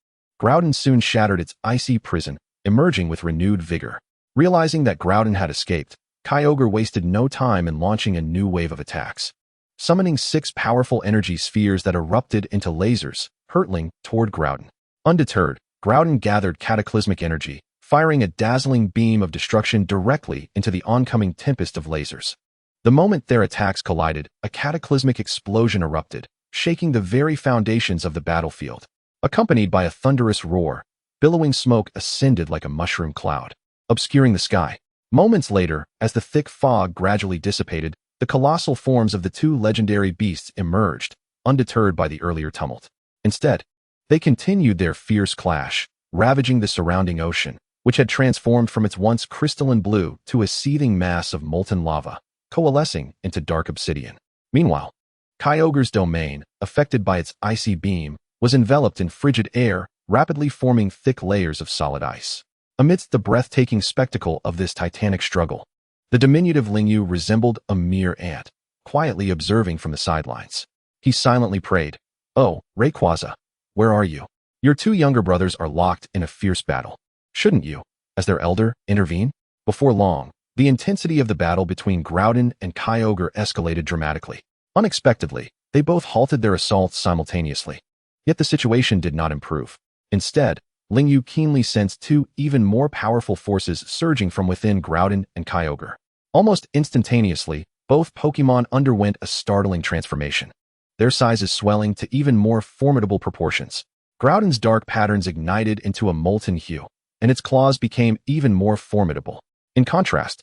Speaker 2: Groudon soon shattered its icy prison, emerging with renewed vigor. Realizing that Groudon had escaped, Kyogre wasted no time in launching a new wave of attacks, summoning 6 powerful energy spheres that erupted into lasers, hurtling toward Groudon. Undeterred, Groudon gathered cataclysmic energy, firing a dazzling beam of destruction directly into the oncoming tempest of lasers. The moment their attacks collided, a cataclysmic explosion erupted, shaking the very foundations of the battlefield. Accompanied by a thunderous roar, billowing smoke ascended like a mushroom cloud, obscuring the sky. Moments later, as the thick fog gradually dissipated, the colossal forms of the 2 legendary beasts emerged, undeterred by the earlier tumult. Instead, they continued their fierce clash, ravaging the surrounding ocean, which had transformed from its once crystalline blue to a seething mass of molten lava, coalescing into dark obsidian. Meanwhile, Kyogre's domain, affected by its icy beam, was enveloped in frigid air, rapidly forming thick layers of solid ice. Amidst the breathtaking spectacle of this titanic struggle, the diminutive Lingyu resembled a mere ant, quietly observing from the sidelines. He silently prayed, "Oh, Rayquaza, where are you? Your 2 younger brothers are locked in a fierce battle. Shouldn't you, as their elder, intervene?" Before long, the intensity of the battle between Groudon and Kyogre escalated dramatically. Unexpectedly, they both halted their assaults simultaneously. Yet the situation did not improve. Instead, Lingyu keenly sensed 2 even more powerful forces surging from within Groudon and Kyogre. Almost instantaneously, both Pokémon underwent a startling transformation, their sizes swelling to even more formidable proportions. Groudon's dark patterns ignited into a molten hue, and its claws became even more formidable. In contrast,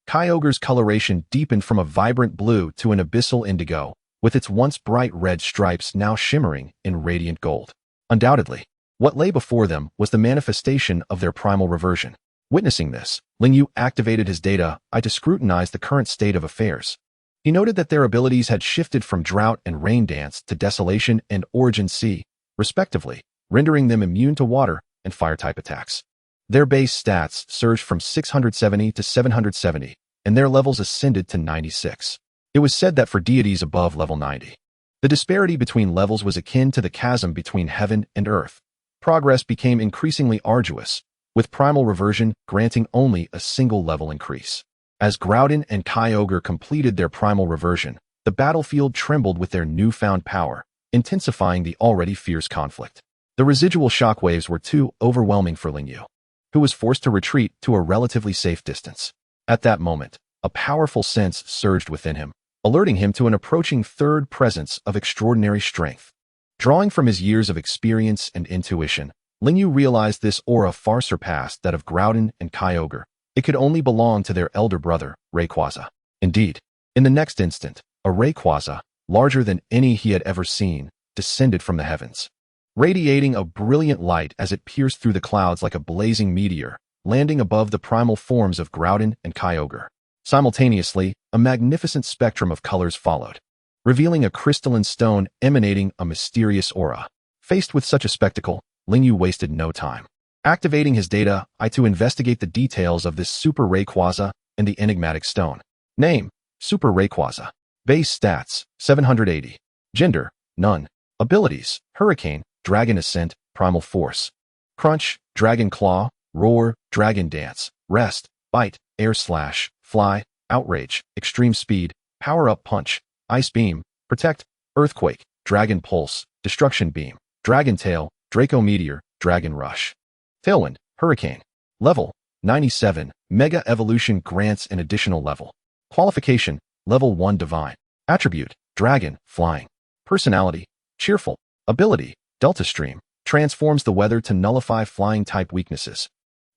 Speaker 2: Kyogre's coloration deepened from a vibrant blue to an abyssal indigo, with its once bright red stripes now shimmering in radiant gold. Undoubtedly, what lay before them was the manifestation of their primal reversion. Witnessing this, Lingyu activated his data to scrutinize the current state of affairs. He noted that their abilities had shifted from Drought and Rain Dance to Desolation and Origin Sea, respectively, rendering them immune to water and fire-type attacks. Their base stats surged from 670 to 770, and their levels ascended to 96. It was said that for deities above level 90, the disparity between levels was akin to the chasm between heaven and earth. Progress became increasingly arduous, with primal reversion granting only a single level increase. As Groudon and Kyogre completed their primal reversion, the battlefield trembled with their newfound power, intensifying the already fierce conflict. The residual shockwaves were too overwhelming for Lingyu, who was forced to retreat to a relatively safe distance. At that moment, a powerful sense surged within him, alerting him to an approaching third presence of extraordinary strength. Drawing from his years of experience and intuition, Lingyu realized this aura far surpassed that of Groudon and Kyogre. It could only belong to their elder brother, Rayquaza. Indeed, in the next instant, a Rayquaza, larger than any he had ever seen, descended from the heavens, radiating a brilliant light as it pierced through the clouds like a blazing meteor, landing above the primal forms of Groudon and Kyogre. Simultaneously, a magnificent spectrum of colors followed, revealing a crystalline stone emanating a mysterious aura. Faced with such a spectacle, Lingyu wasted no time. Activating his data eye to investigate the details of this Super Rayquaza and the enigmatic stone. Name: Super Rayquaza. Base stats: 780. Gender: none. Abilities: Hurricane, Dragon Ascent, Primal Force. Crunch, Dragon Claw, Roar, Dragon Dance, Rest, Bite, Air Slash, Fly, Outrage, Extreme Speed, Power-Up Punch, Ice Beam, Protect, Earthquake, Dragon Pulse, Destruction Beam, Dragon Tail, Draco Meteor, Dragon Rush. Tailwind, Hurricane. Level: 97. Mega Evolution grants an additional level. Qualification: Level 1 Divine. Attribute: Dragon, Flying. Personality: cheerful. Ability: Delta Stream. Transforms the weather to nullify flying-type weaknesses.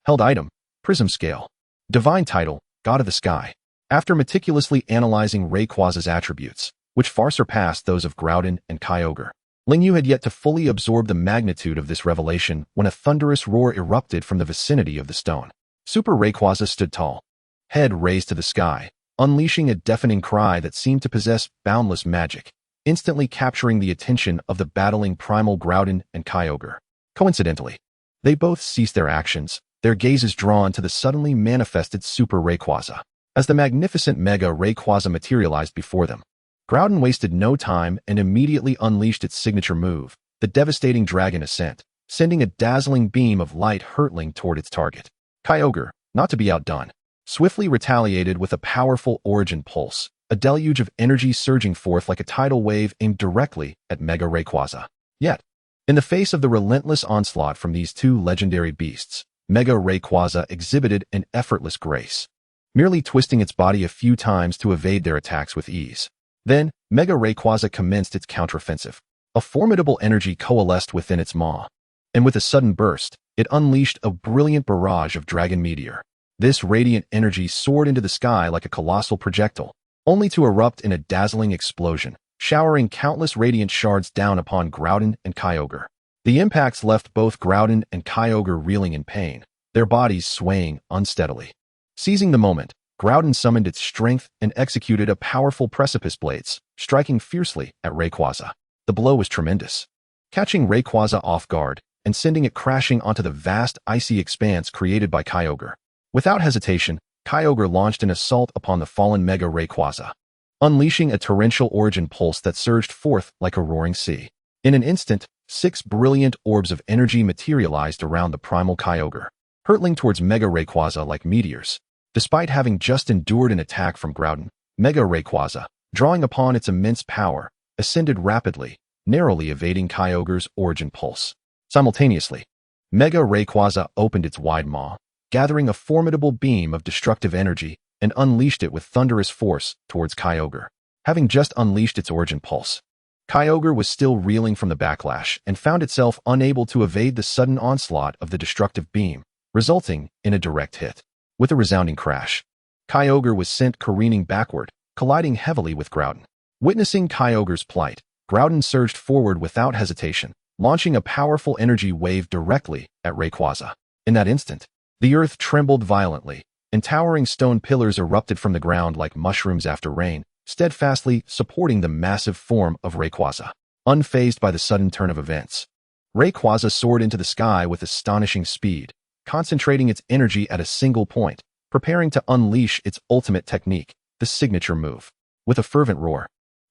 Speaker 2: Held item: Prism Scale. Divine title: God of the Sky. After meticulously analyzing Rayquaza's attributes, which far surpassed those of Groudon and Kyogre, Lingyu had yet to fully absorb the magnitude of this revelation when a thunderous roar erupted from the vicinity of the stone. Super Rayquaza stood tall, head raised to the sky, unleashing a deafening cry that seemed to possess boundless magic, instantly capturing the attention of the battling primal Groudon and Kyogre. Coincidentally, they both ceased their actions, their gazes drawn to the suddenly manifested Super Rayquaza. As the magnificent Mega Rayquaza materialized before them, Groudon wasted no time and immediately unleashed its signature move, the devastating Dragon Ascent, sending a dazzling beam of light hurtling toward its target. Kyogre, not to be outdone, swiftly retaliated with a powerful Origin Pulse, a deluge of energy surging forth like a tidal wave aimed directly at Mega Rayquaza. Yet, in the face of the relentless onslaught from these two legendary beasts, Mega Rayquaza exhibited an effortless grace, merely twisting its body a few times to evade their attacks with ease. Then, Mega Rayquaza commenced its counteroffensive. A formidable energy coalesced within its maw, and with a sudden burst, it unleashed a brilliant barrage of Dragon Meteor. This radiant energy soared into the sky like a colossal projectile, only to erupt in a dazzling explosion, showering countless radiant shards down upon Groudon and Kyogre. The impacts left both Groudon and Kyogre reeling in pain, their bodies swaying unsteadily. Seizing the moment, Groudon summoned its strength and executed a powerful Precipice Blades, striking fiercely at Rayquaza. The blow was tremendous, catching Rayquaza off guard and sending it crashing onto the vast icy expanse created by Kyogre. Without hesitation, Kyogre launched an assault upon the fallen Mega Rayquaza, unleashing a torrential Origin Pulse that surged forth like a roaring sea. In an instant, 6 brilliant orbs of energy materialized around the primal Kyogre, hurtling towards Mega Rayquaza like meteors. Despite having just endured an attack from Groudon, Mega Rayquaza, drawing upon its immense power, ascended rapidly, narrowly evading Kyogre's Origin Pulse. Simultaneously, Mega Rayquaza opened its wide maw, gathering a formidable beam of destructive energy, and unleashed it with thunderous force towards Kyogre. Having just unleashed its Origin Pulse, Kyogre was still reeling from the backlash and found itself unable to evade the sudden onslaught of the destructive beam, resulting in a direct hit. With a resounding crash, Kyogre was sent careening backward, colliding heavily with Groudon. Witnessing Kyogre's plight, Groudon surged forward without hesitation, launching a powerful energy wave directly at Rayquaza. In that instant, the earth trembled violently, and towering stone pillars erupted from the ground like mushrooms after rain, steadfastly supporting the massive form of Rayquaza. Unfazed by the sudden turn of events, Rayquaza soared into the sky with astonishing speed, concentrating its energy at a single point, preparing to unleash its ultimate technique, the signature move. With a fervent roar,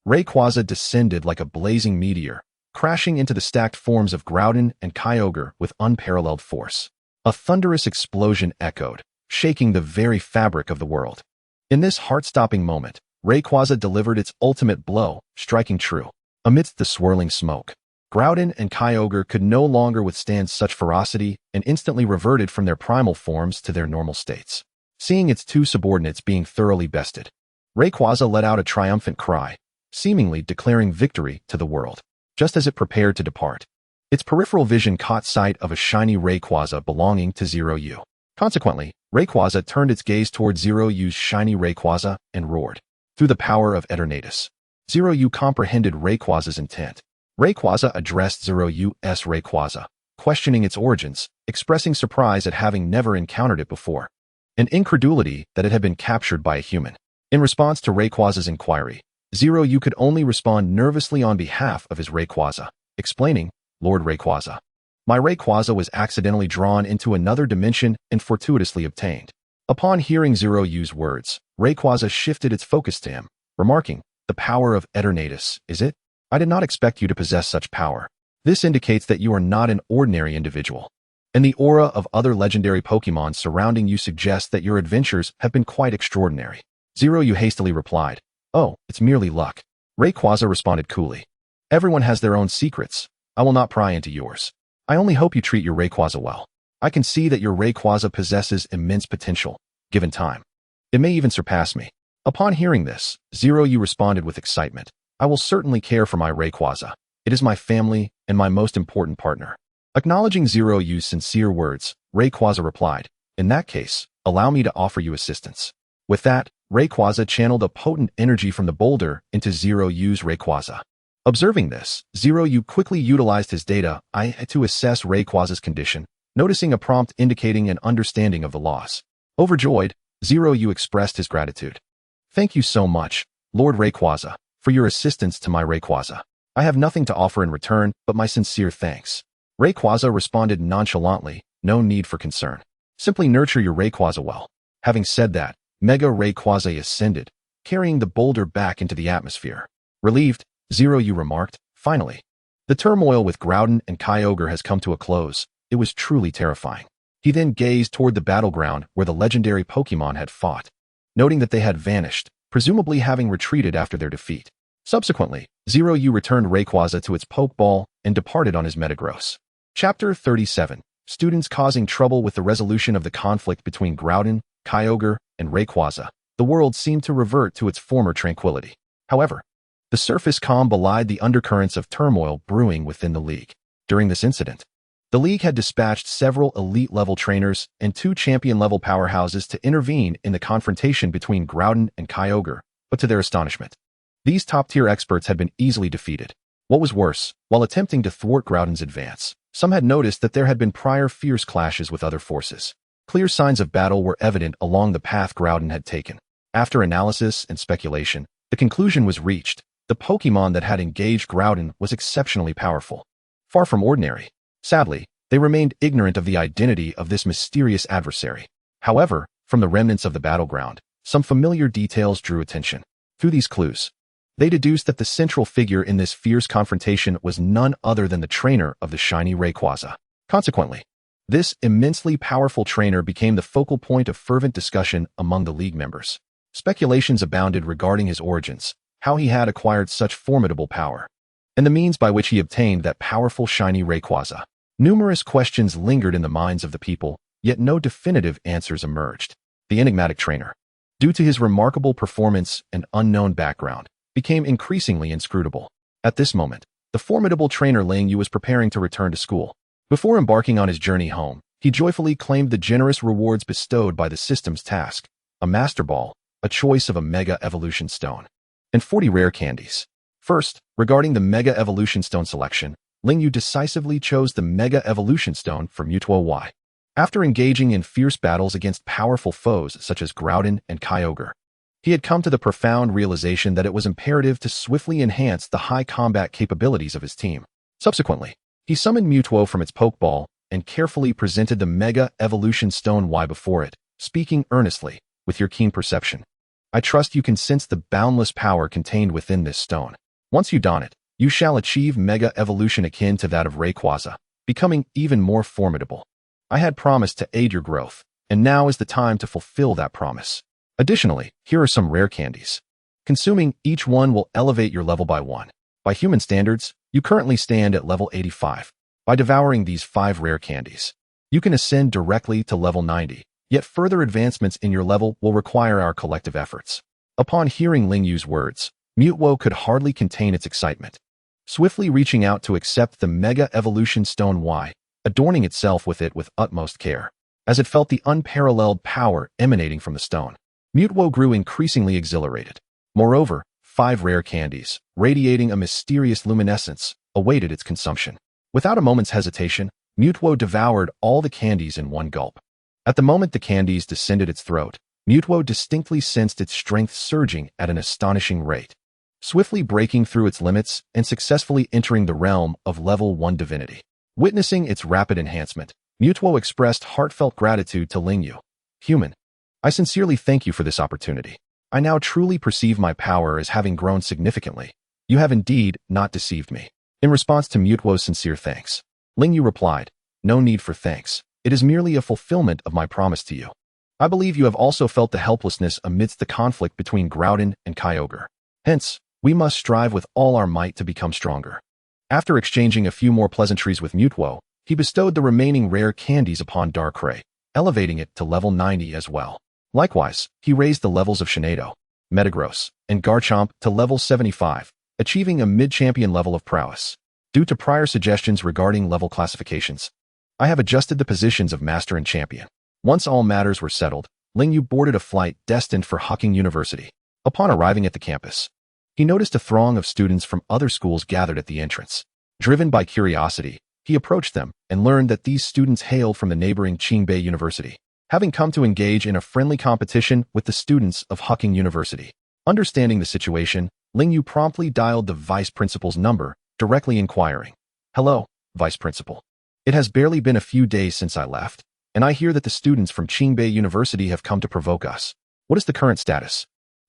Speaker 2: Rayquaza descended like a blazing meteor, crashing into the stacked forms of Groudon and Kyogre with unparalleled force. A thunderous explosion echoed, shaking the very fabric of the world. In this heart-stopping moment, Rayquaza delivered its ultimate blow, striking true. Amidst the swirling smoke, Groudon and Kyogre could no longer withstand such ferocity and instantly reverted from their primal forms to their normal states. Seeing its two subordinates being thoroughly bested, Rayquaza let out a triumphant cry, seemingly declaring victory to the world. Just as it prepared to depart, its peripheral vision caught sight of a shiny Rayquaza belonging to Zeroyu. Consequently, Rayquaza turned its gaze toward Zeroyu's shiny Rayquaza and roared. Through the power of Eternatus, Zeroyu comprehended Rayquaza's intent. Rayquaza addressed Zeroyu's Rayquaza, questioning its origins, expressing surprise at having never encountered it before, and incredulity that it had been captured by a human. In response to Rayquaza's inquiry, Zeroyu could only respond nervously on behalf of his Rayquaza, explaining, "Lord Rayquaza, my Rayquaza was accidentally drawn into another dimension and fortuitously obtained." Upon hearing Zeroyu's words, Rayquaza shifted its focus to him, remarking, "The power of Eternatus, is it? I did not expect you to possess such power. This indicates that you are not an ordinary individual, and the aura of other legendary Pokémon surrounding you suggests that your adventures have been quite extraordinary." Zeroyu hastily replied, "Oh, it's merely luck." Rayquaza responded coolly, "Everyone has their own secrets. I will not pry into yours. I only hope you treat your Rayquaza well. I can see that your Rayquaza possesses immense potential, given time. It may even surpass me." Upon hearing this, Zeroyu responded with excitement, "I will certainly care for my Rayquaza. It is my family and my most important partner." Acknowledging Zeroyu's sincere words, Rayquaza replied, "In that case, allow me to offer you assistance." With that, Rayquaza channeled a potent energy from the boulder into Zeroyu's Rayquaza. Observing this, Zeroyu quickly utilized his data to assess Rayquaza's condition, noticing a prompt indicating an understanding of the loss. Overjoyed, Zeroyu expressed his gratitude. "Thank you so much, Lord Rayquaza, for your assistance to my Rayquaza. I have nothing to offer in return but my sincere thanks." Rayquaza responded nonchalantly, "No need for concern. Simply nurture your Rayquaza well." Having said that, Mega Rayquaza ascended, carrying the boulder back into the atmosphere. Relieved, Zeroyu remarked, "Finally, the turmoil with Groudon and Kyogre has come to a close. It was truly terrifying." He then gazed toward the battleground where the legendary Pokémon had fought, noting that they had vanished, presumably having retreated after their defeat. Subsequently, Zeroyu returned Rayquaza to its Pokeball and departed on his Metagross. Chapter 37. Students causing trouble with the resolution of the conflict between Groudon, Kyogre, and Rayquaza. The world seemed to revert to its former tranquility. However, the surface calm belied the undercurrents of turmoil brewing within the league. During this incident, the league had dispatched several elite-level trainers and two champion-level powerhouses to intervene in the confrontation between Groudon and Kyogre, but to their astonishment, these top-tier experts had been easily defeated. What was worse, while attempting to thwart Groudon's advance, some had noticed that there had been prior fierce clashes with other forces. Clear signs of battle were evident along the path Groudon had taken. After analysis and speculation, the conclusion was reached. The Pokémon that had engaged Groudon was exceptionally powerful, far from ordinary. Sadly, they remained ignorant of the identity of this mysterious adversary. However, from the remnants of the battleground, some familiar details drew attention. Through these clues, they deduced that the central figure in this fierce confrontation was none other than the trainer of the shiny Rayquaza. Consequently, this immensely powerful trainer became the focal point of fervent discussion among the league members. Speculations abounded regarding his origins, how he had acquired such formidable power, and the means by which he obtained that powerful shiny Rayquaza. Numerous questions lingered in the minds of the people, yet no definitive answers emerged. The enigmatic trainer, due to his remarkable performance and unknown background, became increasingly inscrutable. At this moment, the formidable trainer Ling Yu was preparing to return to school. Before embarking on his journey home, he joyfully claimed the generous rewards bestowed by the system's task, a Master Ball, a choice of a Mega Evolution Stone, and 40 rare candies. First, regarding the Mega Evolution Stone selection, Ling Yu decisively chose the Mega Evolution Stone for Mutuo Y. After engaging in fierce battles against powerful foes such as Groudon and Kyogre, he had come to the profound realization that it was imperative to swiftly enhance the high combat capabilities of his team. Subsequently, he summoned Mutuo from its Pokeball and carefully presented the Mega Evolution Stone Y before it, speaking earnestly, with your keen perception. I trust you can sense the boundless power contained within this stone. Once you don it, you shall achieve Mega Evolution akin to that of Rayquaza, becoming even more formidable. I had promised to aid your growth, and now is the time to fulfill that promise. Additionally, here are some rare candies. Consuming each one will elevate your level by 1. By human standards, you currently stand at level 85. By devouring these 5 rare candies, you can ascend directly to level 90, yet further advancements in your level will require our collective efforts. Upon hearing Ling Yu's words, Mutwo could hardly contain its excitement. Swiftly reaching out to accept the Mega Evolution Stone Y, adorning itself with it with utmost care. As it felt the unparalleled power emanating from the stone, Mutwo grew increasingly exhilarated. Moreover, 5 rare candies, radiating a mysterious luminescence, awaited its consumption. Without a moment's hesitation, Mutwo devoured all the candies in one gulp. At the moment the candies descended its throat, Mutwo distinctly sensed its strength surging at an astonishing rate, swiftly breaking through its limits and successfully entering the realm of level 1 divinity. Witnessing its rapid enhancement, Mutwo expressed heartfelt gratitude to Ling Yu. Human, I sincerely thank you for this opportunity. I now truly perceive my power as having grown significantly. You have indeed not deceived me. In response to Mutwo's sincere thanks, Ling Yu replied, no need for thanks. It is merely a fulfillment of my promise to you. I believe you have also felt the helplessness amidst the conflict between Groudon and Kyogre. Hence, we must strive with all our might to become stronger. After exchanging a few more pleasantries with Mutwo, he bestowed the remaining rare candies upon Darkrai, elevating it to level 90 as well. Likewise, he raised the levels of Shiny Metagross and Garchomp to level 75, achieving a mid-champion level of prowess. Due to prior suggestions regarding level classifications, I have adjusted the positions of Master and Champion. Once all matters were settled, Ling Yu boarded a flight destined for Hawking University. Upon arriving at the campus, he noticed a throng of students from other schools gathered at the entrance. Driven by curiosity, he approached them and learned that these students hailed from the neighboring Qingbei University, having come to engage in a friendly competition with the students of Hawking University. Understanding the situation, Ling Yu promptly dialed the vice principal's number, directly inquiring, hello, vice principal. It has barely been a few days since I left, and I hear that the students from Qingbei University have come to provoke us. What is the current status?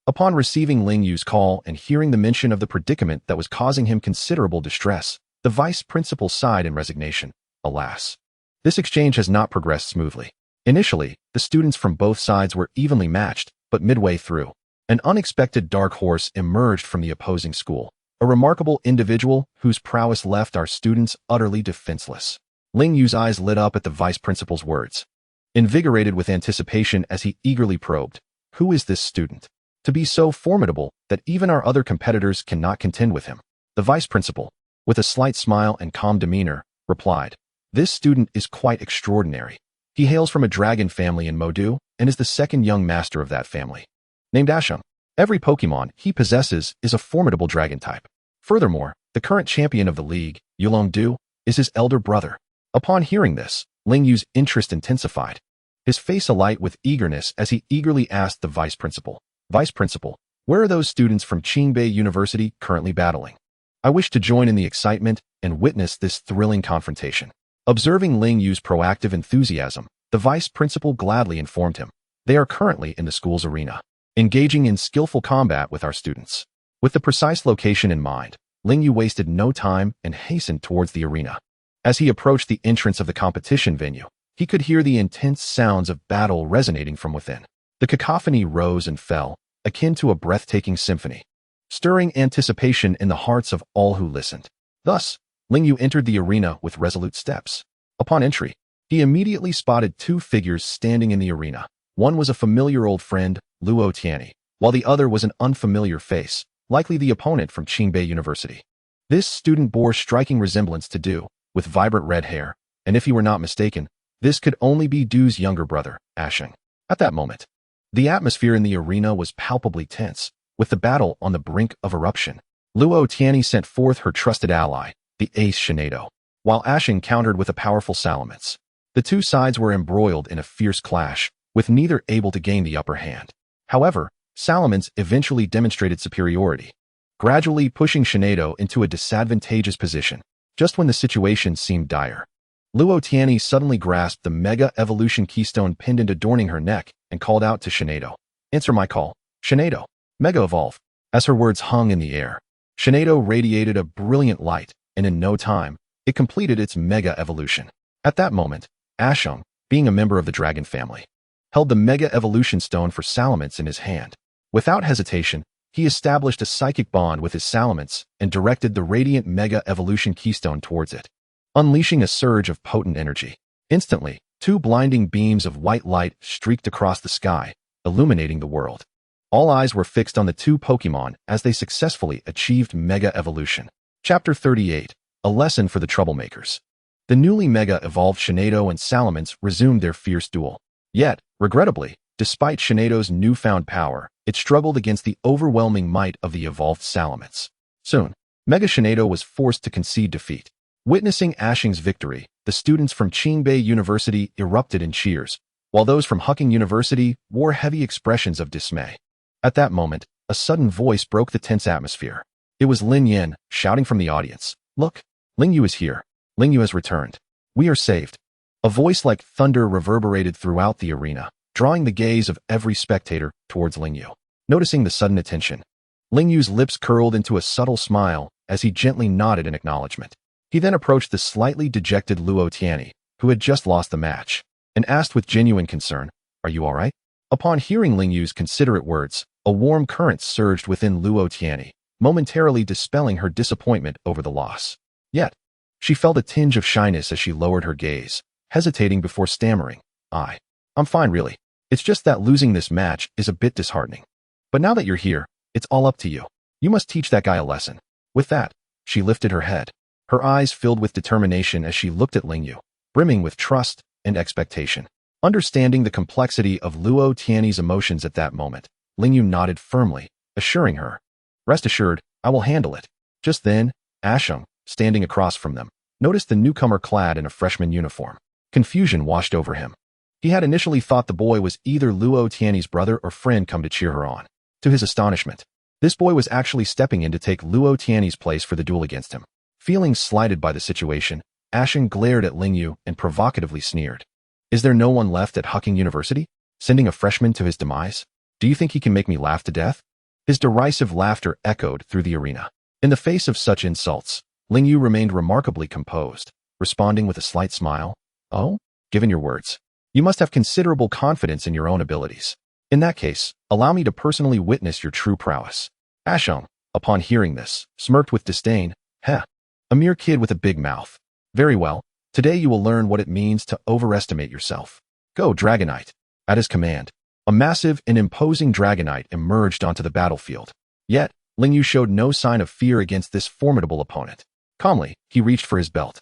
Speaker 2: Upon receiving Ling Yu's call and hearing the mention of the predicament that was causing him considerable distress, the vice principal sighed in resignation. Alas, this exchange has not progressed smoothly. Initially, the students from both sides were evenly matched, but midway through, an unexpected dark horse emerged from the opposing school, a remarkable individual whose prowess left our students utterly defenseless. Ling Yu's eyes lit up at the vice principal's words, invigorated with anticipation as he eagerly probed, who is this student? To be so formidable that even our other competitors cannot contend with him. The vice principal, with a slight smile and calm demeanor, replied, this student is quite extraordinary. He hails from a dragon family in Modu and is the second young master of that family. Named Asham, every Pokemon he possesses is a formidable dragon type. Furthermore, the current champion of the league, Yulong-Du, is his elder brother. Upon hearing this, Ling Yu's interest intensified, his face alight with eagerness as he eagerly asked the vice principal, Vice Principal, where are those students from Qingbei University currently battling? I wish to join in the excitement and witness this thrilling confrontation. Observing Ling Yu's proactive enthusiasm, the vice principal gladly informed him, they are currently in the school's arena, engaging in skillful combat with our students. With the precise location in mind, Ling Yu wasted no time and hastened towards the arena. As he approached the entrance of the competition venue, he could hear the intense sounds of battle resonating from within. The cacophony rose and fell, akin to a breathtaking symphony, stirring anticipation in the hearts of all who listened. Thus, Ling Yu entered the arena with resolute steps. Upon entry, he immediately spotted 2 figures standing in the arena. One was a familiar old friend, Luo Tianyi, while the other was an unfamiliar face, likely the opponent from Qingbei University. This student bore striking resemblance to Du, with vibrant red hair, and if he were not mistaken, this could only be Du's younger brother, Ashing. At that moment, the atmosphere in the arena was palpably tense, with the battle on the brink of eruption. Luo Tianyi sent forth her trusted ally, the ace Shinado, while Ashing countered with a powerful Salamence. The 2 sides were embroiled in a fierce clash, with neither able to gain the upper hand. However, Salamence eventually demonstrated superiority, gradually pushing Shinado into a disadvantageous position, just when the situation seemed dire. Luo Tianyi suddenly grasped the Mega Evolution Keystone pendant adorning her neck and called out to Shinado. Answer my call. Shinado. Mega Evolve. As her words hung in the air, Shinado radiated a brilliant light, and in no time, it completed its Mega Evolution. At that moment, Ashung, being a member of the dragon family, held the Mega Evolution Stone for Salamence in his hand. Without hesitation, he established a psychic bond with his Salamence and directed the radiant Mega Evolution Keystone towards it, unleashing a surge of potent energy. Instantly, two blinding beams of white light streaked across the sky, illuminating the world. All eyes were fixed on the two Pokémon as they successfully achieved Mega Evolution. Chapter 38. A Lesson for the Troublemakers. The newly Mega evolved Shinado and Salamence resumed their fierce duel. Yet, regrettably, despite Shinado's newfound power, it struggled against the overwhelming might of the evolved Salamence. Soon, Mega Shinado was forced to concede defeat. Witnessing Ashing's victory, the students from Qingbei University erupted in cheers, while those from Hucking University wore heavy expressions of dismay. At that moment, a sudden voice broke the tense atmosphere. It was Lin Yin, shouting from the audience. Look, Ling Yu is here. Ling Yu has returned. We are saved. A voice like thunder reverberated throughout the arena, drawing the gaze of every spectator towards Ling Yu. Noticing the sudden attention, Ling Yu's lips curled into a subtle smile as he gently nodded in acknowledgement. He then approached the slightly dejected Luo Tianyi, who had just lost the match, and asked with genuine concern, Are you all right? Upon hearing Ling Yu's considerate words, a warm current surged within Luo Tianyi, momentarily dispelling her disappointment over the loss. Yet, she felt a tinge of shyness as she lowered her gaze, hesitating before stammering, I'm fine really. It's just that losing this match is a bit disheartening. But now that you're here, it's all up to you. You must teach that guy a lesson. With that, she lifted her head, her eyes filled with determination as she looked at Ling Yu, brimming with trust and expectation. Understanding the complexity of Luo Tianyi's emotions at that moment, Ling Yu nodded firmly, assuring her, Rest assured, I will handle it. Just then, Ashung, standing across from them, noticed the newcomer clad in a freshman uniform. Confusion washed over him. He had initially thought the boy was either Luo Tianyi's brother or friend come to cheer her on. To his astonishment, this boy was actually stepping in to take Luo Tianyi's place for the duel against him. Feeling slighted by the situation, Ashung glared at Ling Yu and provocatively sneered. Is there no one left at Hucking University? Sending a freshman to his demise? Do you think he can make me laugh to death? His derisive laughter echoed through the arena. In the face of such insults, Ling Yu remained remarkably composed, responding with a slight smile. Oh, given your words, you must have considerable confidence in your own abilities. In that case, allow me to personally witness your true prowess. Ashung, upon hearing this, smirked with disdain. Heh, a mere kid with a big mouth. Very well, today you will learn what it means to overestimate yourself. Go, Dragonite. At his command, a massive and imposing Dragonite emerged onto the battlefield. Yet, Ling Yu showed no sign of fear against this formidable opponent. Calmly, he reached for his belt,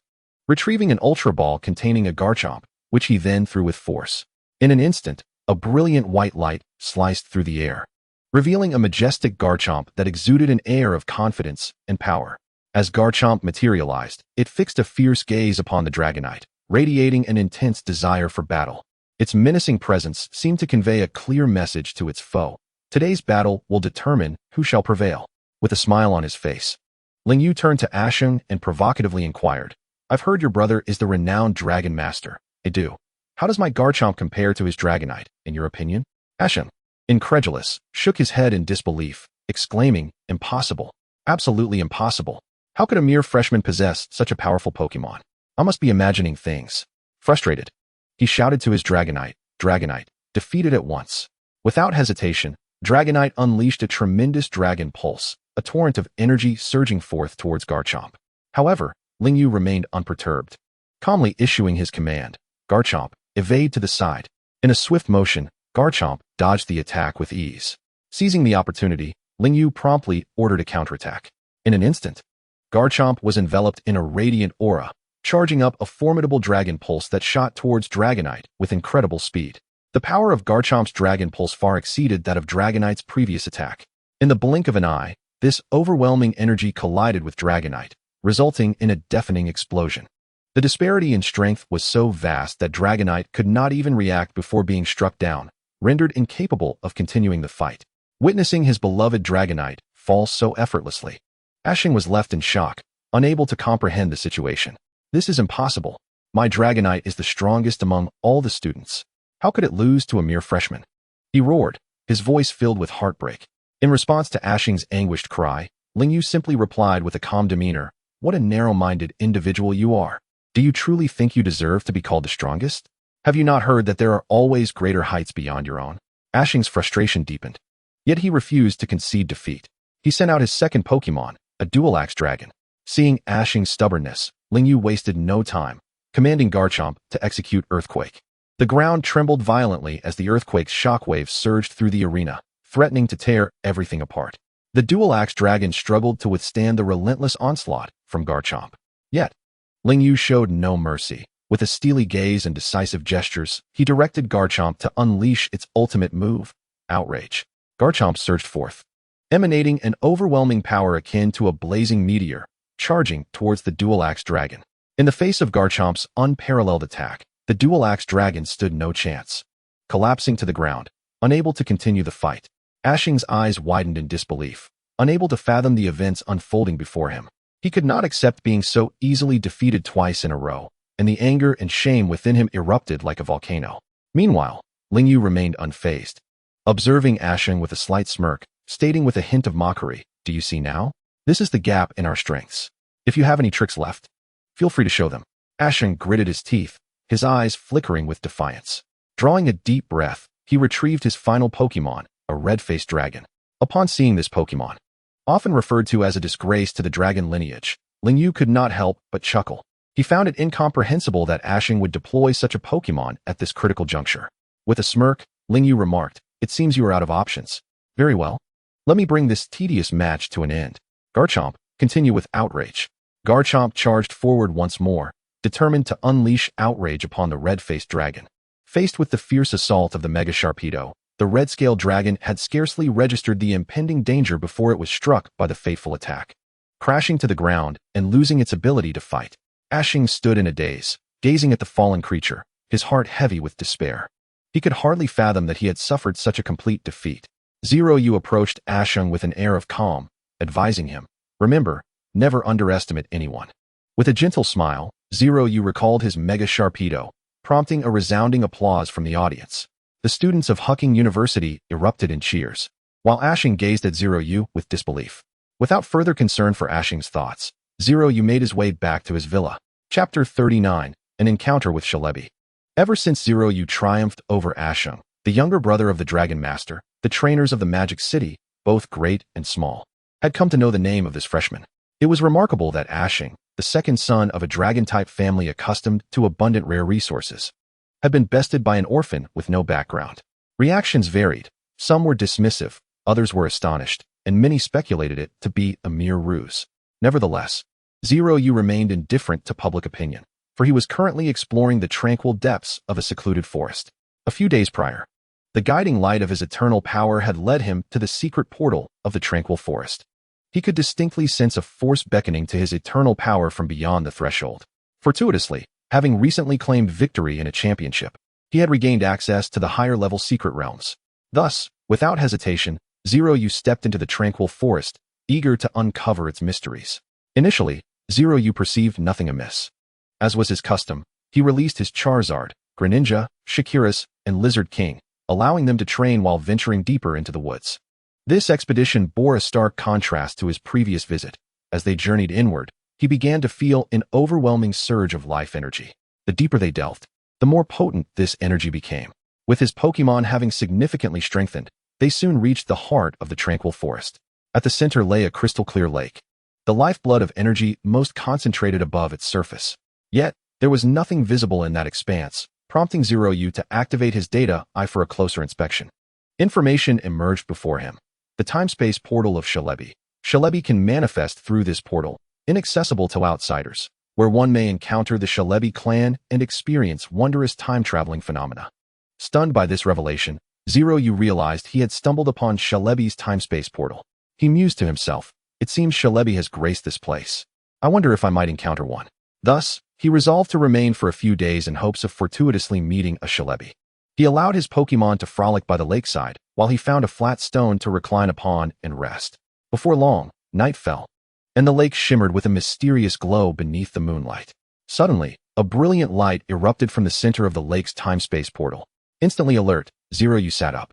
Speaker 2: retrieving an Ultra Ball containing a Garchomp, which he then threw with force. In an instant, a brilliant white light sliced through the air, revealing a majestic Garchomp that exuded an air of confidence and power. As Garchomp materialized, it fixed a fierce gaze upon the Dragonite, radiating an intense desire for battle. Its menacing presence seemed to convey a clear message to its foe. Today's battle will determine who shall prevail. With a smile on his face, Ling Yu turned to Ashung and provocatively inquired, I've heard your brother is the renowned Dragon Master. I do. How does my Garchomp compare to his Dragonite, in your opinion? Ashung, incredulous, shook his head in disbelief, exclaiming, Impossible. Absolutely impossible. How could a mere freshman possess such a powerful Pokémon? I must be imagining things. Frustrated, he shouted to his Dragonite, Dragonite, defeated at once. Without hesitation, Dragonite unleashed a tremendous Dragon Pulse, a torrent of energy surging forth towards Garchomp. However, Ling Yu remained unperturbed. Calmly issuing his command, Garchomp, evade to the side. In a swift motion, Garchomp dodged the attack with ease. Seizing the opportunity, Ling Yu promptly ordered a counterattack. In an instant, Garchomp was enveloped in a radiant aura, charging up a formidable Dragon Pulse that shot towards Dragonite with incredible speed. The power of Garchomp's Dragon Pulse far exceeded that of Dragonite's previous attack. In the blink of an eye, this overwhelming energy collided with Dragonite, resulting in a deafening explosion. The disparity in strength was so vast that Dragonite could not even react before being struck down, rendered incapable of continuing the fight. Witnessing his beloved Dragonite fall so effortlessly, Ashung was left in shock, unable to comprehend the situation. This is impossible. My Dragonite is the strongest among all the students. How could it lose to a mere freshman? He roared, his voice filled with heartbreak. In response to Ashing's anguished cry, Lingyu simply replied with a calm demeanor, "What a narrow-minded individual you are. Do you truly think you deserve to be called the strongest? Have you not heard that there are always greater heights beyond your own?" Ashing's frustration deepened. Yet he refused to concede defeat. He sent out his second Pokemon, a Dual-Axe Dragon. Seeing Ashing's stubbornness, Lingyu wasted no time, commanding Garchomp to execute Earthquake. The ground trembled violently as the Earthquake's shockwaves surged through the arena, threatening to tear everything apart. The Dual-Axe Dragon struggled to withstand the relentless onslaught from Garchomp. Yet, Lingyu showed no mercy. With a steely gaze and decisive gestures, he directed Garchomp to unleash its ultimate move, Outrage. Garchomp surged forth, emanating an overwhelming power akin to a blazing meteor, charging towards the Dual-Axe Dragon. In the face of Garchomp's unparalleled attack, the Dual-Axe Dragon stood no chance. Collapsing to the ground, unable to continue the fight, Ashing's eyes widened in disbelief, unable to fathom the events unfolding before him. He could not accept being so easily defeated twice in a row, and the anger and shame within him erupted like a volcano. Meanwhile, Lingyu remained unfazed, observing Ashing with a slight smirk, stating with a hint of mockery, "Do you see now? This is the gap in our strengths. If you have any tricks left, feel free to show them." Ashing gritted his teeth, his eyes flickering with defiance. Drawing a deep breath, he retrieved his final Pokemon, a red-faced dragon. Upon seeing this Pokemon, often referred to as a disgrace to the dragon lineage, Lingyu could not help but chuckle. He found it incomprehensible that Ashing would deploy such a Pokemon at this critical juncture. With a smirk, Lingyu remarked, "It seems you are out of options. Very well. Let me bring this tedious match to an end. Garchomp, continue with Outrage." Garchomp charged forward once more, determined to unleash Outrage upon the red-faced dragon. Faced with the fierce assault of the Mega Sharpedo, the red-scaled dragon had scarcely registered the impending danger before it was struck by the fateful attack. Crashing to the ground and losing its ability to fight, Ashing stood in a daze, gazing at the fallen creature, his heart heavy with despair. He could hardly fathom that he had suffered such a complete defeat. Zeroyu approached Ashing with an air of calm, advising him, "Remember, never underestimate anyone." With a gentle smile, Zeroyu recalled his Mega Sharpedo, prompting a resounding applause from the audience. The students of Hucking University erupted in cheers, while Ashing gazed at Zeroyu with disbelief. Without further concern for Ashing's thoughts, Zeroyu made his way back to his villa. Chapter 39, An Encounter with Celebi. Ever since Zeroyu triumphed over Ashing, the younger brother of the Dragon Master, the trainers of the Magic City, both great and small, had come to know the name of this freshman. It was remarkable that Ashing, the second son of a dragon-type family accustomed to abundant rare resources, had been bested by an orphan with no background. Reactions varied. Some were dismissive, others were astonished, and many speculated it to be a mere ruse. Nevertheless, Zeroyu remained indifferent to public opinion, for he was currently exploring the tranquil depths of a secluded forest. A few days prior, the guiding light of his eternal power had led him to the secret portal of the tranquil forest. He could distinctly sense a force beckoning to his eternal power from beyond the threshold. Fortuitously, having recently claimed victory in a championship, he had regained access to the higher-level secret realms. Thus, without hesitation, Zeroyu stepped into the tranquil forest, eager to uncover its mysteries. Initially, Zeroyu perceived nothing amiss. As was his custom, he released his Charizard, Greninja, Shakiras, and Lizard King, allowing them to train while venturing deeper into the woods. This expedition bore a stark contrast to his previous visit. As they journeyed inward, he began to feel an overwhelming surge of life energy. The deeper they delved, the more potent this energy became. With his Pokemon having significantly strengthened, they soon reached the heart of the tranquil forest. At the center lay a crystal-clear lake, the lifeblood of energy most concentrated above its surface. Yet, there was nothing visible in that expanse, prompting Zeroyu to activate his data eye for a closer inspection. Information emerged before him. The time-space portal of Celebi. Celebi can manifest through this portal, inaccessible to outsiders, where one may encounter the Celebi clan and experience wondrous time-traveling phenomena. Stunned by this revelation, Zeroyu realized he had stumbled upon Celebi's time-space portal. He mused to himself, "It seems Celebi has graced this place. I wonder if I might encounter one." Thus, he resolved to remain for a few days in hopes of fortuitously meeting a Celebi. He allowed his Pokemon to frolic by the lakeside, while he found a flat stone to recline upon and rest. Before long, night fell, and the lake shimmered with a mysterious glow beneath the moonlight. Suddenly, A brilliant light erupted from the center of the lake's time-space portal. Instantly alert, Zeroyu sat up,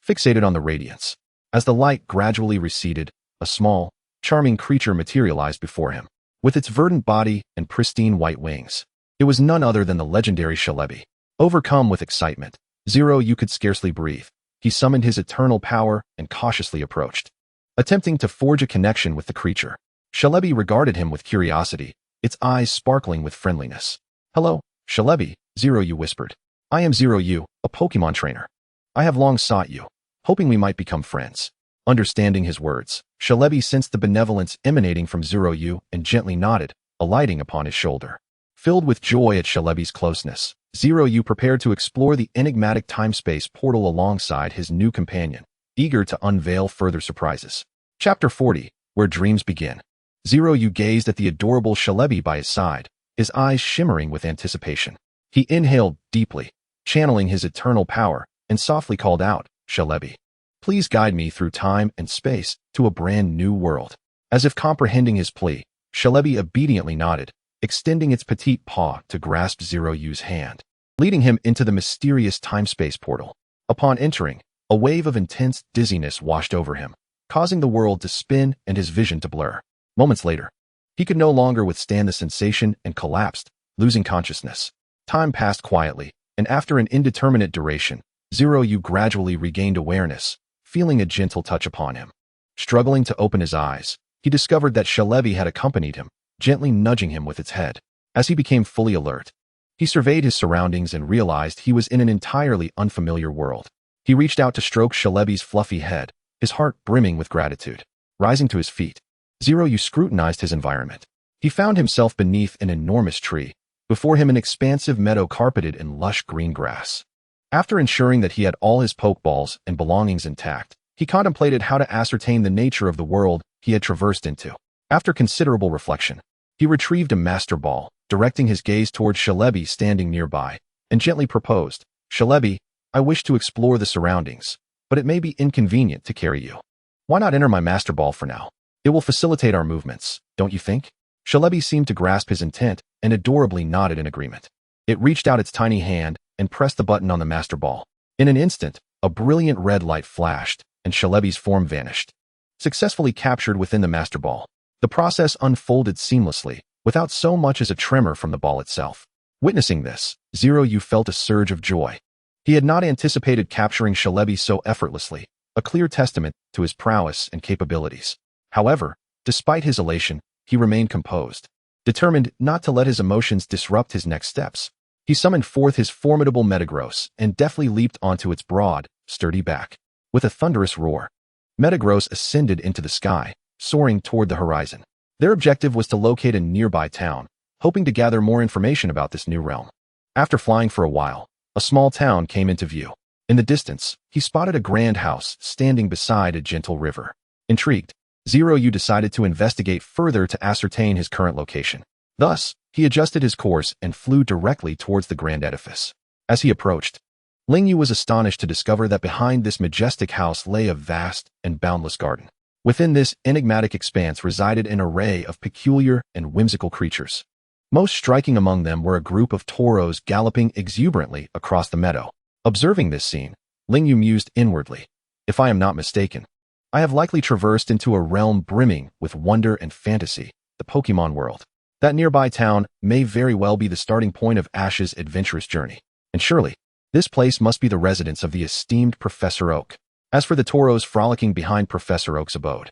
Speaker 2: fixated on the radiance. As the light gradually receded, a small, charming creature materialized before him. With its verdant body and pristine white wings, it was none other than the legendary Shiny. Overcome with excitement, Zeroyu could scarcely breathe. He summoned his eternal power and cautiously approached, attempting to forge a connection with the creature. Shiny regarded him with curiosity, its eyes sparkling with friendliness. "Hello, Shiny," Zeroyu whispered. "I am Zeroyu, a Pokémon trainer. I have long sought you, hoping we might become friends." Understanding his words, Shiny sensed the benevolence emanating from Zeroyu and gently nodded, alighting upon his shoulder. Filled with joy at Shiny's closeness, Zeroyu prepared to explore the enigmatic time-space portal alongside his new companion, eager to unveil further surprises. Chapter 40, Where Dreams Begin. Zeroyu gazed at the adorable Shiny by his side, his eyes shimmering with anticipation. He inhaled deeply, channeling his eternal power, and softly called out, "Shiny, please guide me through time and space to a brand new world." As if comprehending his plea, Shiny obediently nodded, extending its petite paw to grasp Zeroyu's hand, leading him into the mysterious time-space portal. Upon entering, a wave of intense dizziness washed over him, causing the world to spin and his vision to blur. Moments later, he could no longer withstand the sensation and collapsed, losing consciousness. Time passed quietly, and after an indeterminate duration, Zeroyu gradually regained awareness, feeling a gentle touch upon him. Struggling to open his eyes, he discovered that Shiny had accompanied him, gently nudging him with its head. As he became fully alert, he surveyed his surroundings and realized he was in an entirely unfamiliar world. He reached out to stroke Shiny's fluffy head, his heart brimming with gratitude. Rising to his feet, Zeroyu scrutinized his environment. He found himself beneath an enormous tree, before him an expansive meadow carpeted in lush green grass. After ensuring that he had all his Pokeballs and belongings intact, he contemplated how to ascertain the nature of the world he had traversed into. After considerable reflection, he retrieved a Master Ball, directing his gaze towards Shiny standing nearby, and gently proposed, "Shiny, I wish to explore the surroundings, but it may be inconvenient to carry you. Why not enter my Master Ball for now? It will facilitate our movements, don't you think?" Shiny seemed to grasp his intent and adorably nodded in agreement. It reached out its tiny hand and pressed the button on the Master Ball. In an instant, a brilliant red light flashed, and Shiny's form vanished, successfully captured within the Master Ball. The process unfolded seamlessly, without so much as a tremor from the ball itself. Witnessing this, Zeroyu felt a surge of joy. He had not anticipated capturing Shiny so effortlessly, a clear testament to his prowess and capabilities. However, despite his elation, he remained composed, determined not to let his emotions disrupt his next steps. He summoned forth his formidable Metagross and deftly leaped onto its broad, sturdy back. With a thunderous roar, Metagross ascended into the sky, soaring toward the horizon. Their objective was to locate a nearby town, hoping to gather more information about this new realm. After flying for a while, a small town came into view. In the distance, he spotted a grand house standing beside a gentle river. Intrigued, Zeroyu decided to investigate further to ascertain his current location. Thus, he adjusted his course and flew directly towards the grand edifice. As he approached, Lingyu was astonished to discover that behind this majestic house lay a vast and boundless garden. Within this enigmatic expanse resided an array of peculiar and whimsical creatures. Most striking among them were a group of toros galloping exuberantly across the meadow. Observing this scene, Lingyu mused inwardly, "If I am not mistaken, I have likely traversed into a realm brimming with wonder and fantasy, the Pokémon world. That nearby town may very well be the starting point of Ash's adventurous journey. And surely, this place must be the residence of the esteemed Professor Oak. As for the toros frolicking behind Professor Oak's abode,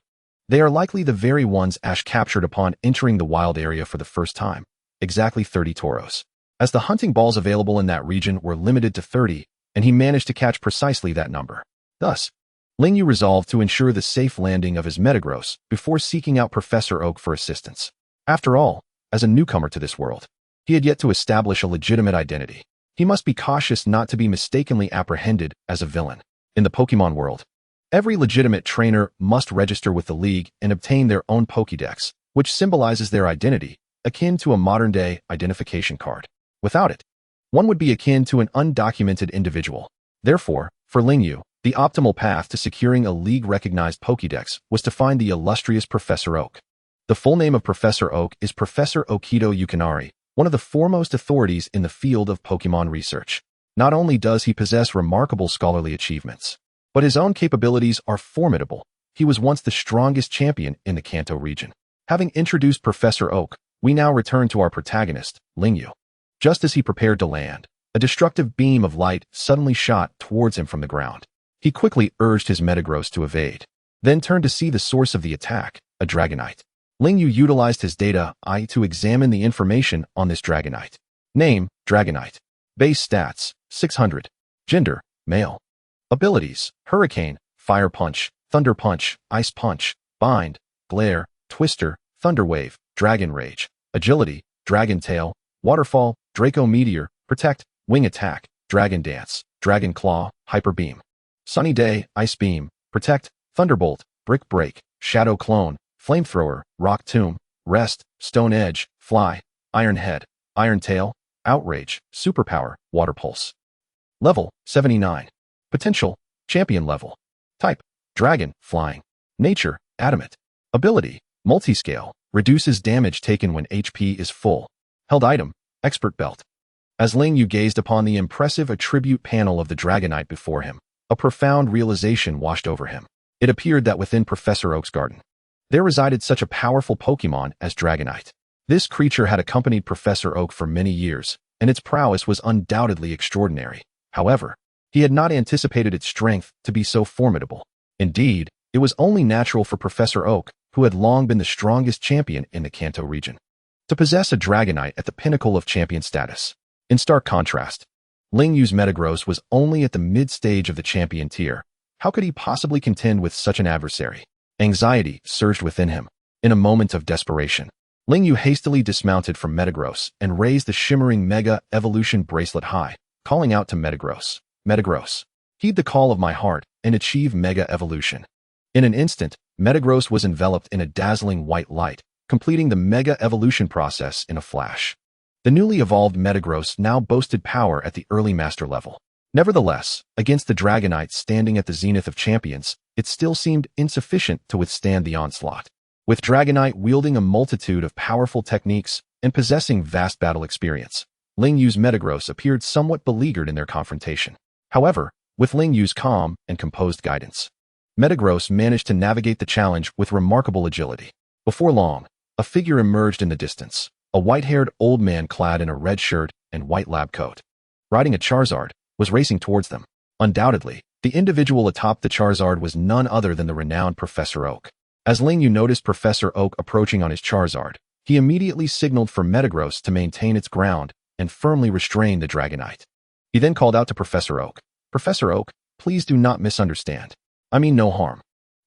Speaker 2: they are likely the very ones Ash captured upon entering the wild area for the first time. Exactly 30 toros. As the hunting balls available in that region were limited to 30, and he managed to catch precisely that number. Thus, Lingyu resolved to ensure the safe landing of his Metagross before seeking out Professor Oak for assistance. After all, as a newcomer to this world, he had yet to establish a legitimate identity. He must be cautious not to be mistakenly apprehended as a villain. In the Pokémon world, every legitimate trainer must register with the League and obtain their own Pokédex, which symbolizes their identity, akin to a modern-day identification card. Without it, one would be akin to an undocumented individual. Therefore, for Lingyu, the optimal path to securing a League-recognized Pokédex was to find the illustrious Professor Oak. The full name of Professor Oak is Professor Okito Yukinari, one of the foremost authorities in the field of Pokemon research. Not only does he possess remarkable scholarly achievements, but his own capabilities are formidable. He was once the strongest champion in the Kanto region. Having introduced Professor Oak, we now return to our protagonist, Lingyu. Just as he prepared to land, a destructive beam of light suddenly shot towards him from the ground. He quickly urged his Metagross to evade, then turned to see the source of the attack, a Dragonite. Lingyu utilized his data eye to examine the information on this Dragonite. Name, Dragonite. Base stats, 600. Gender, male. Abilities, Hurricane, Fire Punch, Thunder Punch, Ice Punch, Bind, Glare, Twister, Thunder Wave, Dragon Rage, Agility, Dragon Tail, Waterfall, Draco Meteor, Protect, Wing Attack, Dragon Dance, Dragon Claw, Hyper Beam. Sunny Day, Ice Beam, Protect, Thunderbolt, Brick Break, Shadow Clone, Flamethrower, Rock Tomb, Rest, Stone Edge, Fly, Iron Head, Iron Tail, Outrage, Superpower, Water Pulse. Level, 79. Potential, Champion level. Type, Dragon, Flying. Nature, Adamant. Ability, Multiscale, reduces damage taken when HP is full. Held item, Expert Belt. As Lingyu gazed upon the impressive attribute panel of the Dragonite before him, a profound realization washed over him. It appeared that within Professor Oak's garden, there resided such a powerful Pokemon as Dragonite. This creature had accompanied Professor Oak for many years, and its prowess was undoubtedly extraordinary. However, he had not anticipated its strength to be so formidable. Indeed, it was only natural for Professor Oak, who had long been the strongest champion in the Kanto region, to possess a Dragonite at the pinnacle of champion status. In stark contrast, Lingyu's Metagross was only at the mid-stage of the champion tier. How could he possibly contend with such an adversary? Anxiety surged within him. In a moment of desperation, Lingyu hastily dismounted from Metagross and raised the shimmering Mega Evolution bracelet high, calling out to Metagross, "Metagross, heed the call of my heart and achieve Mega Evolution." In an instant, Metagross was enveloped in a dazzling white light, completing the Mega Evolution process in a flash. The newly evolved Metagross now boasted power at the early master level. Nevertheless, against the Dragonite standing at the zenith of champions, it still seemed insufficient to withstand the onslaught. With Dragonite wielding a multitude of powerful techniques and possessing vast battle experience, Lingyu's Metagross appeared somewhat beleaguered in their confrontation. However, with Lingyu's calm and composed guidance, Metagross managed to navigate the challenge with remarkable agility. Before long, a figure emerged in the distance, a white-haired old man clad in a red shirt and white lab coat, riding a Charizard, was racing towards them. Undoubtedly, the individual atop the Charizard was none other than the renowned Professor Oak. As Lingyu noticed Professor Oak approaching on his Charizard, he immediately signaled for Metagross to maintain its ground and firmly restrain the Dragonite. He then called out to Professor Oak, "Professor Oak, please do not misunderstand. I mean no harm.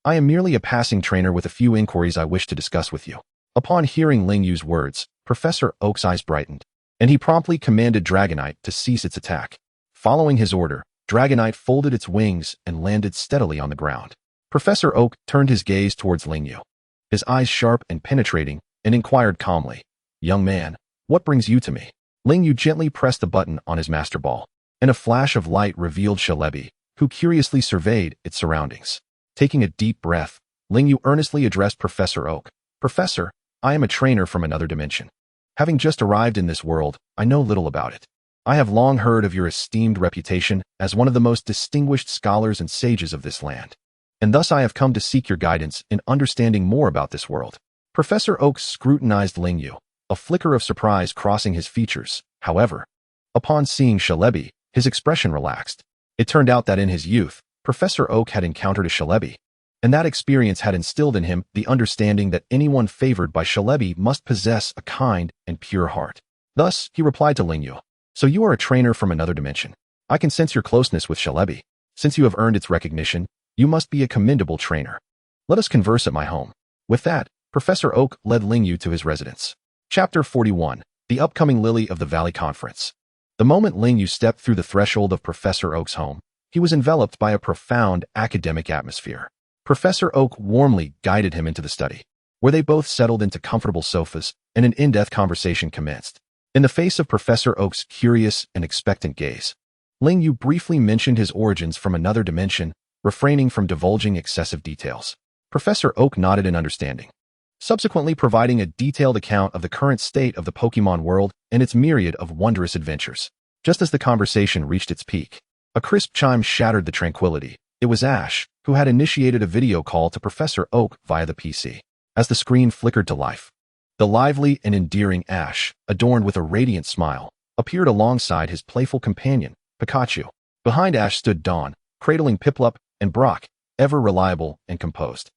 Speaker 2: I am merely a passing trainer with a few inquiries I wish to discuss with you." Upon hearing Lingyu's words, Professor Oak's eyes brightened, and he promptly commanded Dragonite to cease its attack. Following his order, Dragonite folded its wings and landed steadily on the ground. Professor Oak turned his gaze towards Lingyu, his eyes sharp and penetrating, and inquired calmly, "Young man, what brings you to me?" Lingyu gently pressed the button on his Master Ball, and a flash of light revealed Shalebi, who curiously surveyed its surroundings. Taking a deep breath, Lingyu earnestly addressed Professor Oak, "Professor, I am a trainer from another dimension. Having just arrived in this world, I know little about it. I have long heard of your esteemed reputation as one of the most distinguished scholars and sages of this land, and thus I have come to seek your guidance in understanding more about this world." Professor Oak scrutinized Lingyu, a flicker of surprise crossing his features. However, upon seeing Shalebi, his expression relaxed. It turned out that in his youth, Professor Oak had encountered a Shalebi, and that experience had instilled in him the understanding that anyone favored by Shalebi must possess a kind and pure heart. Thus, he replied to Lingyu, "So you are a trainer from another dimension. I can sense your closeness with Shalebi. Since you have earned its recognition, you must be a commendable trainer. Let us converse at my home." With that, Professor Oak led Lingyu to his residence. Chapter 41, The Upcoming Lily of the Valley Conference. The moment Lingyu stepped through the threshold of Professor Oak's home, he was enveloped by a profound academic atmosphere. Professor Oak warmly guided him into the study, where they both settled into comfortable sofas and an in-depth conversation commenced. In the face of Professor Oak's curious and expectant gaze, Lingyu briefly mentioned his origins from another dimension, refraining from divulging excessive details. Professor Oak nodded in understanding, subsequently providing a detailed account of the current state of the Pokemon world and its myriad of wondrous adventures. Just as the conversation reached its peak, a crisp chime shattered the tranquility. It was Ash, who had initiated a video call to Professor Oak via the PC. As the screen flickered to life, the lively and endearing Ash, adorned with a radiant smile, appeared alongside his playful companion, Pikachu. Behind Ash stood Dawn, cradling Piplup, and Brock, ever reliable and composed.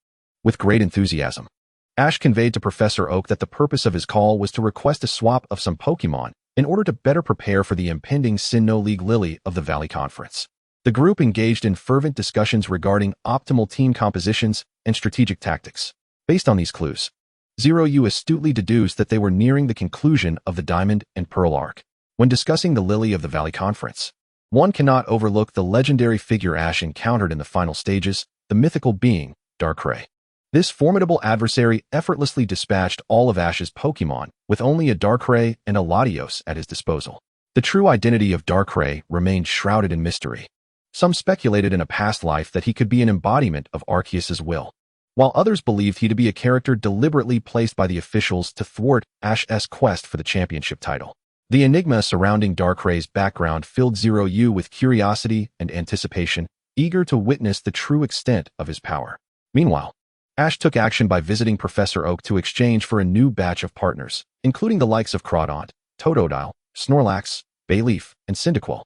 Speaker 2: With great enthusiasm, Ash conveyed to Professor Oak that the purpose of his call was to request a swap of some Pokemon in order to better prepare for the impending Sinnoh League Lily of the Valley Conference. The group engaged in fervent discussions regarding optimal team compositions and strategic tactics. Based on these clues, Zeroyu astutely deduced that they were nearing the conclusion of the Diamond and Pearl arc. When discussing the Lily of the Valley Conference, one cannot overlook the legendary figure Ash encountered in the final stages, the mythical being, Darkrai. This formidable adversary effortlessly dispatched all of Ash's Pokemon with only a Darkrai and a Latios at his disposal. The true identity of Darkrai remained shrouded in mystery. Some speculated in a past life that he could be an embodiment of Arceus's will, while others believed he to be a character deliberately placed by the officials to thwart Ash's quest for the championship title. The enigma surrounding Darkrai's background filled Zeroyu with curiosity and anticipation, eager to witness the true extent of his power. Meanwhile, Ash took action by visiting Professor Oak to exchange for a new batch of partners, including the likes of Groudon, Totodile, Snorlax, Bayleaf, and Cyndaquil,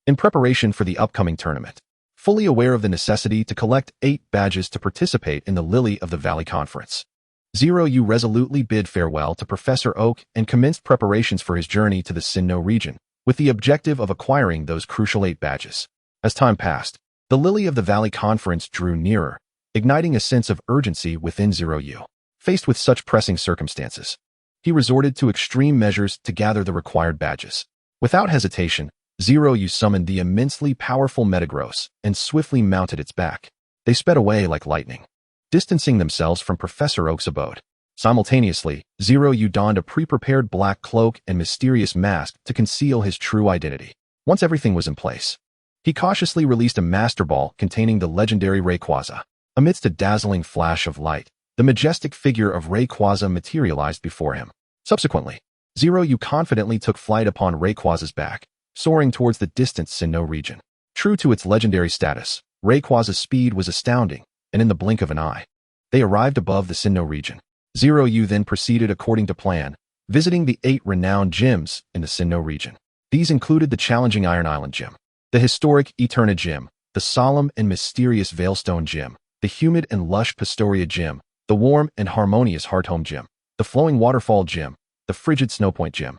Speaker 2: in preparation for the upcoming tournament. Fully aware of the necessity to collect 8 badges to participate in the Lily of the Valley Conference, Zeroyu resolutely bid farewell to Professor Oak and commenced preparations for his journey to the Sinnoh region, with the objective of acquiring those crucial 8 badges. As time passed, the Lily of the Valley Conference drew nearer, igniting a sense of urgency within Zeroyu. Faced with such pressing circumstances, he resorted to extreme measures to gather the required badges. Without hesitation, Zeroyu summoned the immensely powerful Metagross and swiftly mounted its back. They sped away like lightning, distancing themselves from Professor Oak's abode. Simultaneously, Zeroyu donned a pre-prepared black cloak and mysterious mask to conceal his true identity. Once everything was in place, he cautiously released a Master Ball containing the legendary Rayquaza. Amidst a dazzling flash of light, the majestic figure of Rayquaza materialized before him. Subsequently, Zeroyu confidently took flight upon Rayquaza's back, soaring towards the distant Sinnoh region. True to its legendary status, Rayquaza's speed was astounding, and in the blink of an eye, they arrived above the Sinnoh region. Zeroyu then proceeded according to plan, visiting the 8 renowned gyms in the Sinnoh region. These included the challenging Iron Island Gym, the historic Eterna Gym, the solemn and mysterious Veilstone Gym, the humid and lush Pastoria Gym, the warm and harmonious Hearthome Gym, the flowing Waterfall Gym, the frigid Snowpoint Gym,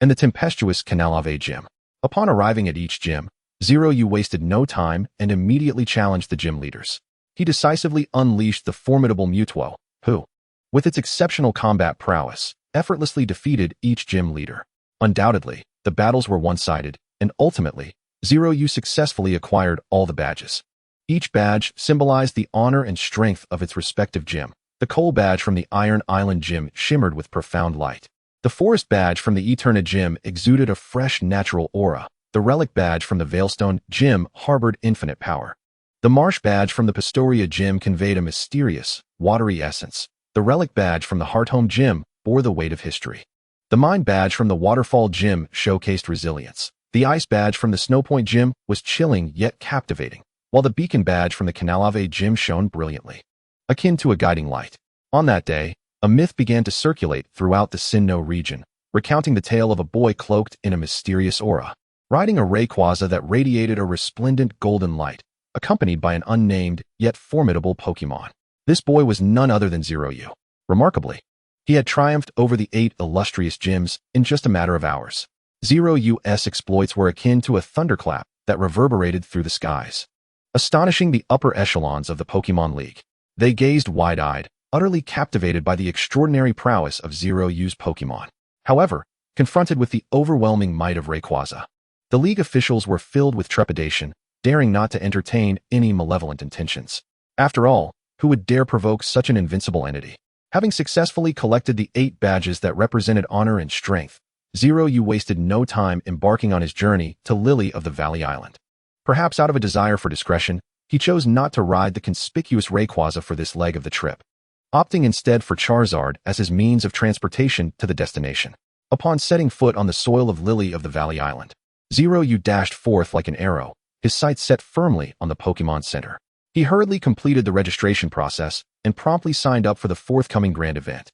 Speaker 2: and the tempestuous Canalave Gym. Upon arriving at each gym, Zeroyu wasted no time and immediately challenged the gym leaders. He decisively unleashed the formidable Mewtwo, who, with its exceptional combat prowess, effortlessly defeated each gym leader. Undoubtedly, the battles were one-sided, and ultimately, Zeroyu successfully acquired all the badges. Each badge symbolized the honor and strength of its respective gym. The Coal Badge from the Iron Island Gym shimmered with profound light. The Forest Badge from the Eterna Gym exuded a fresh natural aura. The Relic Badge from the Veilstone Gym harbored infinite power. The Marsh Badge from the Pastoria Gym conveyed a mysterious, watery essence. The Relic Badge from the Hearthome Gym bore the weight of history. The Mind Badge from the Waterfall Gym showcased resilience. The Ice Badge from the Snowpoint Gym was chilling yet captivating, while the Beacon Badge from the Canalave Gym shone brilliantly, akin to a guiding light. On that day, a myth began to circulate throughout the Sinnoh region, recounting the tale of a boy cloaked in a mysterious aura, riding a Rayquaza that radiated a resplendent golden light, accompanied by an unnamed yet formidable Pokemon. This boy was none other than Zeroyu. Remarkably, he had triumphed over the 8 illustrious gyms in just a matter of hours. Zeroyu's exploits were akin to a thunderclap that reverberated through the skies, astonishing the upper echelons of the Pokemon League. They gazed wide-eyed, utterly captivated by the extraordinary prowess of Zeroyu's Pokemon. However, confronted with the overwhelming might of Rayquaza, the League officials were filled with trepidation, daring not to entertain any malevolent intentions. After all, who would dare provoke such an invincible entity? Having successfully collected the 8 badges that represented honor and strength, Zeroyu wasted no time embarking on his journey to Lily of the Valley Island. Perhaps out of a desire for discretion, he chose not to ride the conspicuous Rayquaza for this leg of the trip. opting instead for Charizard as his means of transportation to the destination. Upon setting foot on the soil of Lily of the Valley Island, Zeroyu dashed forth like an arrow, his sights set firmly on the Pokémon Center. He hurriedly completed the registration process and promptly signed up for the forthcoming grand event.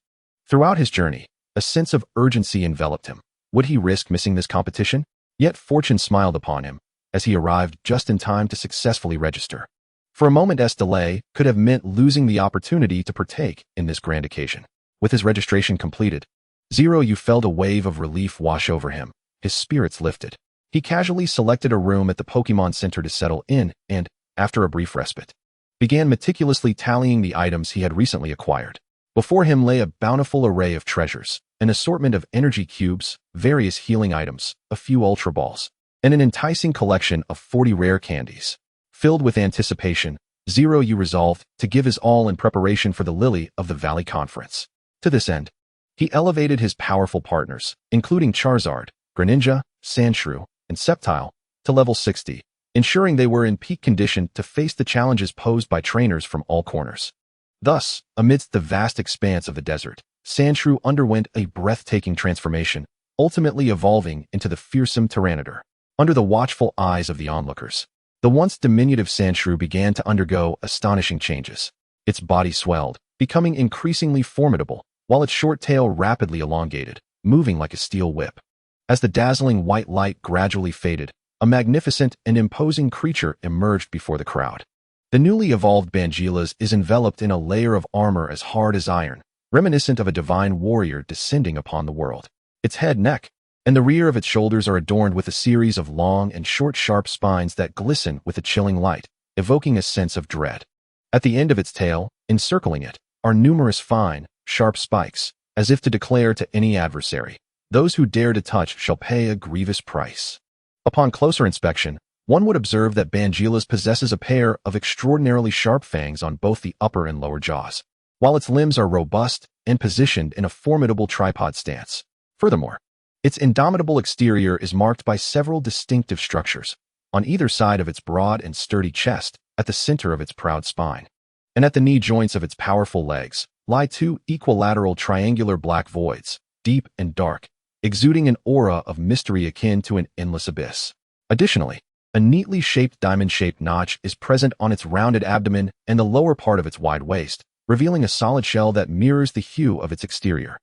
Speaker 2: Throughout his journey, a sense of urgency enveloped him. Would he risk missing this competition? Yet fortune smiled upon him, as he arrived just in time to successfully register. For a moment's delay could have meant losing the opportunity to partake in this grand occasion. With his registration completed, Zeroyu felt a wave of relief wash over him. His spirits lifted. He casually selected a room at the Pokémon Center to settle in and, after a brief respite, began meticulously tallying the items he had recently acquired. Before him lay a bountiful array of treasures, an assortment of energy cubes, various healing items, a few Ultra Balls, and an enticing collection of 40 rare candies. Filled with anticipation, Zeroyu resolved to give his all in preparation for the Lily of the Valley Conference. To this end, he elevated his powerful partners, including Charizard, Greninja, Sandshrew, and Sceptile, to level 60, ensuring they were in peak condition to face the challenges posed by trainers from all corners. Thus, amidst the vast expanse of the desert, Sandshrew underwent a breathtaking transformation, ultimately evolving into the fearsome Tyranitar. Under the watchful eyes of the onlookers, the once diminutive Sandshrew began to undergo astonishing changes. Its body swelled, becoming increasingly formidable, while its short tail rapidly elongated, moving like a steel whip. As the dazzling white light gradually faded, a magnificent and imposing creature emerged before the crowd. The newly evolved Bangilas is enveloped in a layer of armor as hard as iron, reminiscent of a divine warrior descending upon the world. Its head, neck, and the rear of its shoulders are adorned with a series of long and short sharp spines that glisten with a chilling light, evoking a sense of dread. At the end of its tail, encircling it, are numerous fine, sharp spikes, as if to declare to any adversary, "Those who dare to touch shall pay a grievous price." Upon closer inspection, one would observe that Bangilas possesses a pair of extraordinarily sharp fangs on both the upper and lower jaws, while its limbs are robust and positioned in a formidable tripod stance. Furthermore, its indomitable exterior is marked by several distinctive structures, on either side of its broad and sturdy chest, at the center of its proud spine, and at the knee joints of its powerful legs, lie two equilateral triangular black voids, deep and dark, exuding an aura of mystery akin to an endless abyss. Additionally, a neatly shaped diamond-shaped notch is present on its rounded abdomen and the lower part of its wide waist, revealing a solid shell that mirrors the hue of its exterior.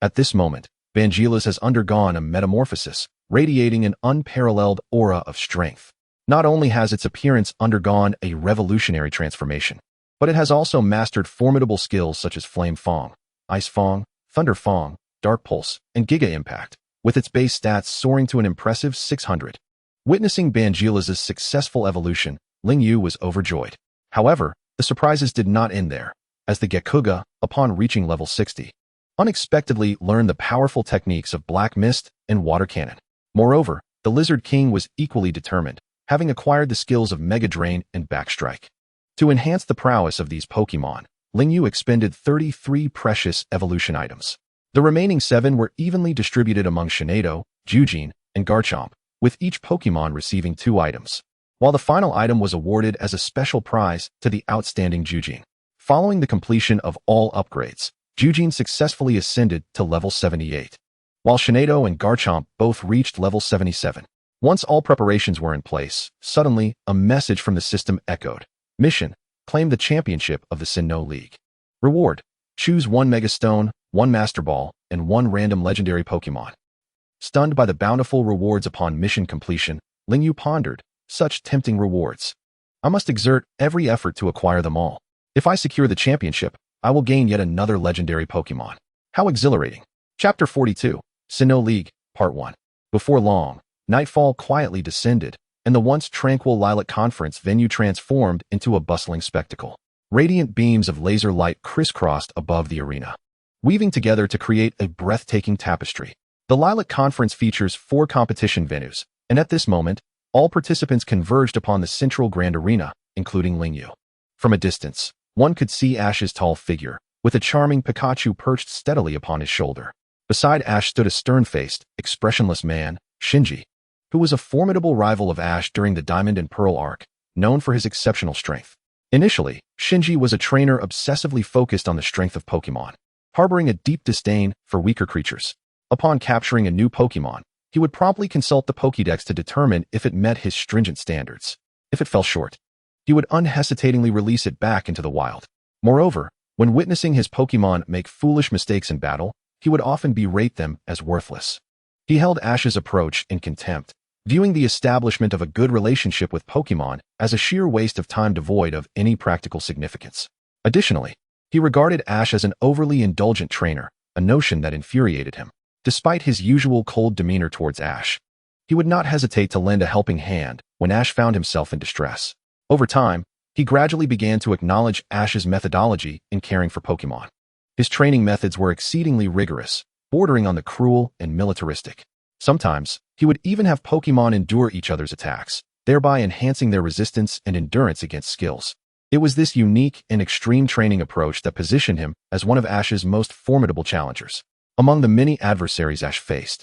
Speaker 2: At this moment, Bangilas has undergone a metamorphosis, radiating an unparalleled aura of strength. Not only has its appearance undergone a revolutionary transformation, but it has also mastered formidable skills such as Flame Fong, Ice Fong, Thunder Fong, Dark Pulse, and Giga Impact, with its base stats soaring to an impressive 600. Witnessing Bangilas' successful evolution, Lingyu was overjoyed. However, the surprises did not end there, as the Gekuga, upon reaching level 60, unexpectedly learned the powerful techniques of Black Mist and Water Cannon. Moreover, the Lizard King was equally determined, having acquired the skills of Mega Drain and Backstrike. To enhance the prowess of these Pokémon, Lingyu expended 33 precious evolution items. The remaining 7 were evenly distributed among Shinedo, Jujin, and Garchomp, with each Pokémon receiving 2 items, while the final item was awarded as a special prize to the outstanding Jujin. Following the completion of all upgrades, Jujin successfully ascended to level 78, while Shinedo and Garchomp both reached level 77. Once all preparations were in place, suddenly, a message from the system echoed. Mission: claim the championship of the Sinnoh League. Reward: choose 1 Mega Stone, 1 Master Ball, and 1 random legendary Pokémon. Stunned by the bountiful rewards upon mission completion, Lingyu pondered, such tempting rewards. I must exert every effort to acquire them all. If I secure the championship, I will gain yet another legendary Pokémon. How exhilarating. Chapter 42, Sinnoh League, Part 1. Before long, nightfall quietly descended, and the once tranquil Lilac Conference venue transformed into a bustling spectacle. Radiant beams of laser light crisscrossed above the arena, weaving together to create a breathtaking tapestry. The Lilac Conference features 4 competition venues, and at this moment, all participants converged upon the central grand arena, including Lingyu. From a distance, one could see Ash's tall figure, with a charming Pikachu perched steadily upon his shoulder. Beside Ash stood a stern-faced, expressionless man, Shinji, who was a formidable rival of Ash during the Diamond and Pearl arc, known for his exceptional strength. Initially, Shinji was a trainer obsessively focused on the strength of Pokémon, harboring a deep disdain for weaker creatures. Upon capturing a new Pokémon, he would promptly consult the Pokédex to determine if it met his stringent standards. If it fell short, he would unhesitatingly release it back into the wild. Moreover, when witnessing his Pokémon make foolish mistakes in battle, he would often berate them as worthless. He held Ash's approach in contempt, viewing the establishment of a good relationship with Pokémon as a sheer waste of time devoid of any practical significance. Additionally, he regarded Ash as an overly indulgent trainer, a notion that infuriated him. Despite his usual cold demeanor towards Ash, he would not hesitate to lend a helping hand when Ash found himself in distress. Over time, he gradually began to acknowledge Ash's methodology in caring for Pokémon. His training methods were exceedingly rigorous, bordering on the cruel and militaristic. Sometimes, he would even have Pokémon endure each other's attacks, thereby enhancing their resistance and endurance against skills. It was this unique and extreme training approach that positioned him as one of Ash's most formidable challengers. Among the many adversaries Ash faced,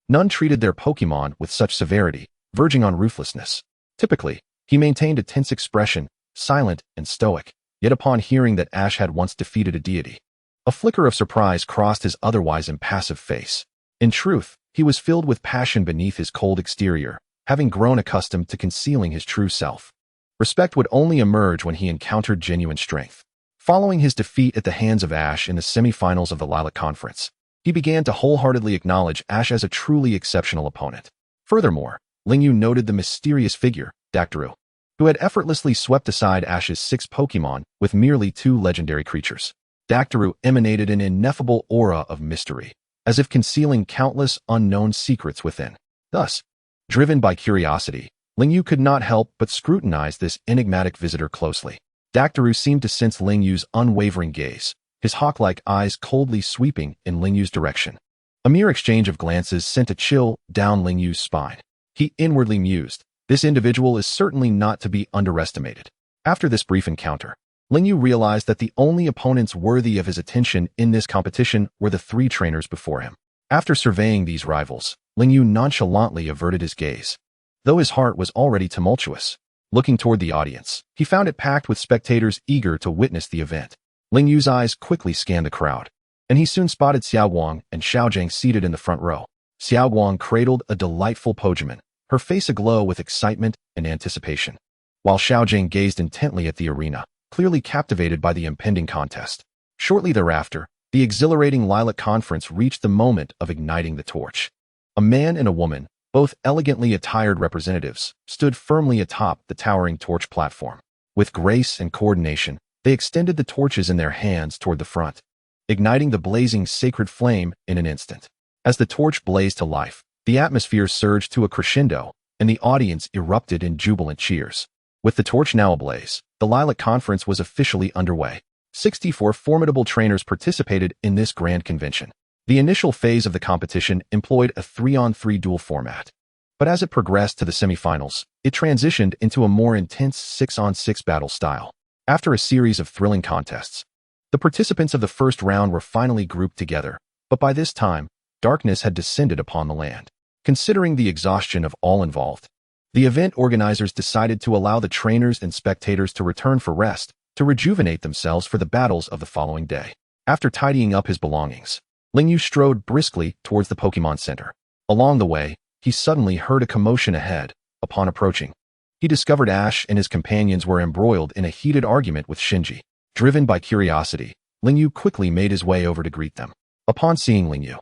Speaker 2: none treated their Pokémon with such severity, verging on ruthlessness. Typically, he maintained a tense expression, silent and stoic, yet upon hearing that Ash had once defeated a deity, a flicker of surprise crossed his otherwise impassive face. In truth, he was filled with passion beneath his cold exterior, having grown accustomed to concealing his true self. Respect would only emerge when he encountered genuine strength. Following his defeat at the hands of Ash in the semifinals of the Lilac Conference, he began to wholeheartedly acknowledge Ash as a truly exceptional opponent. Furthermore, Lingyu noted the mysterious figure, Dactaru, who had effortlessly swept aside Ash's 6 Pokémon with merely 2 legendary creatures. Dactaru emanated an ineffable aura of mystery, as if concealing countless unknown secrets within. Thus, driven by curiosity, Lingyu could not help but scrutinize this enigmatic visitor closely. Dactaru seemed to sense Lingyu's unwavering gaze, his hawk-like eyes coldly sweeping in Lingyu's direction. A mere exchange of glances sent a chill down Lingyu's spine. He inwardly mused, this individual is certainly not to be underestimated. After this brief encounter, Lingyu realized that the only opponents worthy of his attention in this competition were the 3 trainers before him. After surveying these rivals, Lingyu nonchalantly averted his gaze. Though his heart was already tumultuous, looking toward the audience, he found it packed with spectators eager to witness the event. Lingyu's eyes quickly scanned the crowd, and he soon spotted Xiaoguang and Xiaojing seated in the front row. Xiaoguang cradled a delightful Pokémon, her face aglow with excitement and anticipation, while Xiaojing gazed intently at the arena, clearly captivated by the impending contest. Shortly thereafter, the exhilarating Lilac Conference reached the moment of igniting the torch. A man and a woman, both elegantly attired representatives, stood firmly atop the towering torch platform. With grace and coordination, they extended the torches in their hands toward the front, igniting the blazing sacred flame in an instant. As the torch blazed to life, the atmosphere surged to a crescendo, and the audience erupted in jubilant cheers. With the torch now ablaze, the Lilac Conference was officially underway. 64 formidable trainers participated in this grand convention. The initial phase of the competition employed a 3-on-3 duel format, but as it progressed to the semifinals, it transitioned into a more intense 6-on-6 battle style. After a series of thrilling contests, the participants of the first round were finally grouped together, but by this time, darkness had descended upon the land. Considering the exhaustion of all involved, the event organizers decided to allow the trainers and spectators to return for rest, to rejuvenate themselves for the battles of the following day. After tidying up his belongings, Lingyu strode briskly towards the Pokémon Center. Along the way, he suddenly heard a commotion ahead. Upon approaching, he discovered Ash and his companions were embroiled in a heated argument with Shinji. Driven by curiosity, Lingyu quickly made his way over to greet them. Upon seeing Lingyu,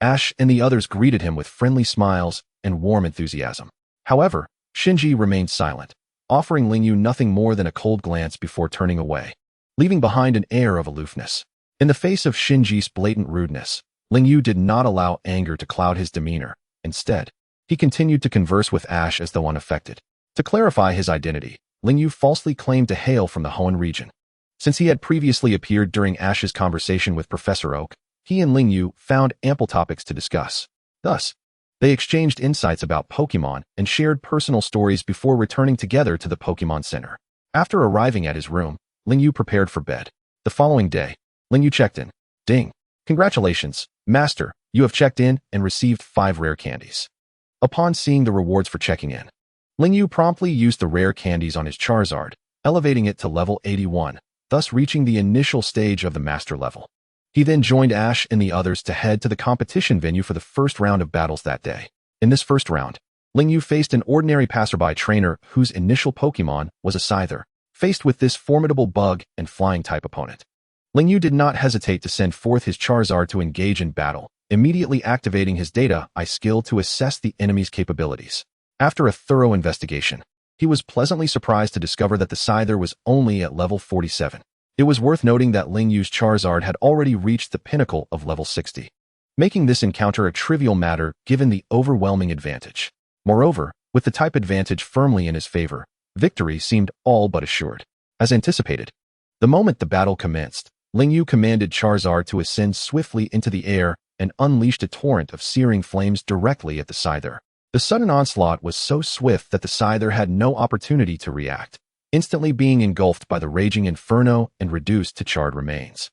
Speaker 2: Ash and the others greeted him with friendly smiles and warm enthusiasm. However, Shinji remained silent, offering Lingyu nothing more than a cold glance before turning away, leaving behind an air of aloofness. In the face of Shinji's blatant rudeness, Lingyu did not allow anger to cloud his demeanor. Instead, he continued to converse with Ash as though unaffected. To clarify his identity, Lingyu falsely claimed to hail from the Hoenn region. Since he had previously appeared during Ash's conversation with Professor Oak, he and Lingyu found ample topics to discuss. Thus, they exchanged insights about Pokémon and shared personal stories before returning together to the Pokémon Center. After arriving at his room, Lingyu prepared for bed. The following day, Lingyu checked in. Ding! Congratulations, Master, you have checked in and received 5 rare candies. Upon seeing the rewards for checking in, Lingyu promptly used the rare candies on his Charizard, elevating it to level 81, thus reaching the initial stage of the master level. He then joined Ash and the others to head to the competition venue for the first round of battles that day. In this first round, Lingyu faced an ordinary passerby trainer whose initial Pokemon was a Scyther. Faced with this formidable bug and flying-type opponent, Lingyu did not hesitate to send forth his Charizard to engage in battle, immediately activating his Data-Eye skill to assess the enemy's capabilities. After a thorough investigation, he was pleasantly surprised to discover that the Scyther was only at level 47. It was worth noting that Lingyu's Charizard had already reached the pinnacle of level 60, making this encounter a trivial matter given the overwhelming advantage. Moreover, with the type advantage firmly in his favor, victory seemed all but assured. As anticipated, the moment the battle commenced, Lingyu commanded Charizard to ascend swiftly into the air and unleashed a torrent of searing flames directly at the Scyther. The sudden onslaught was so swift that the Scyther had no opportunity to react, instantly being engulfed by the raging inferno and reduced to charred remains,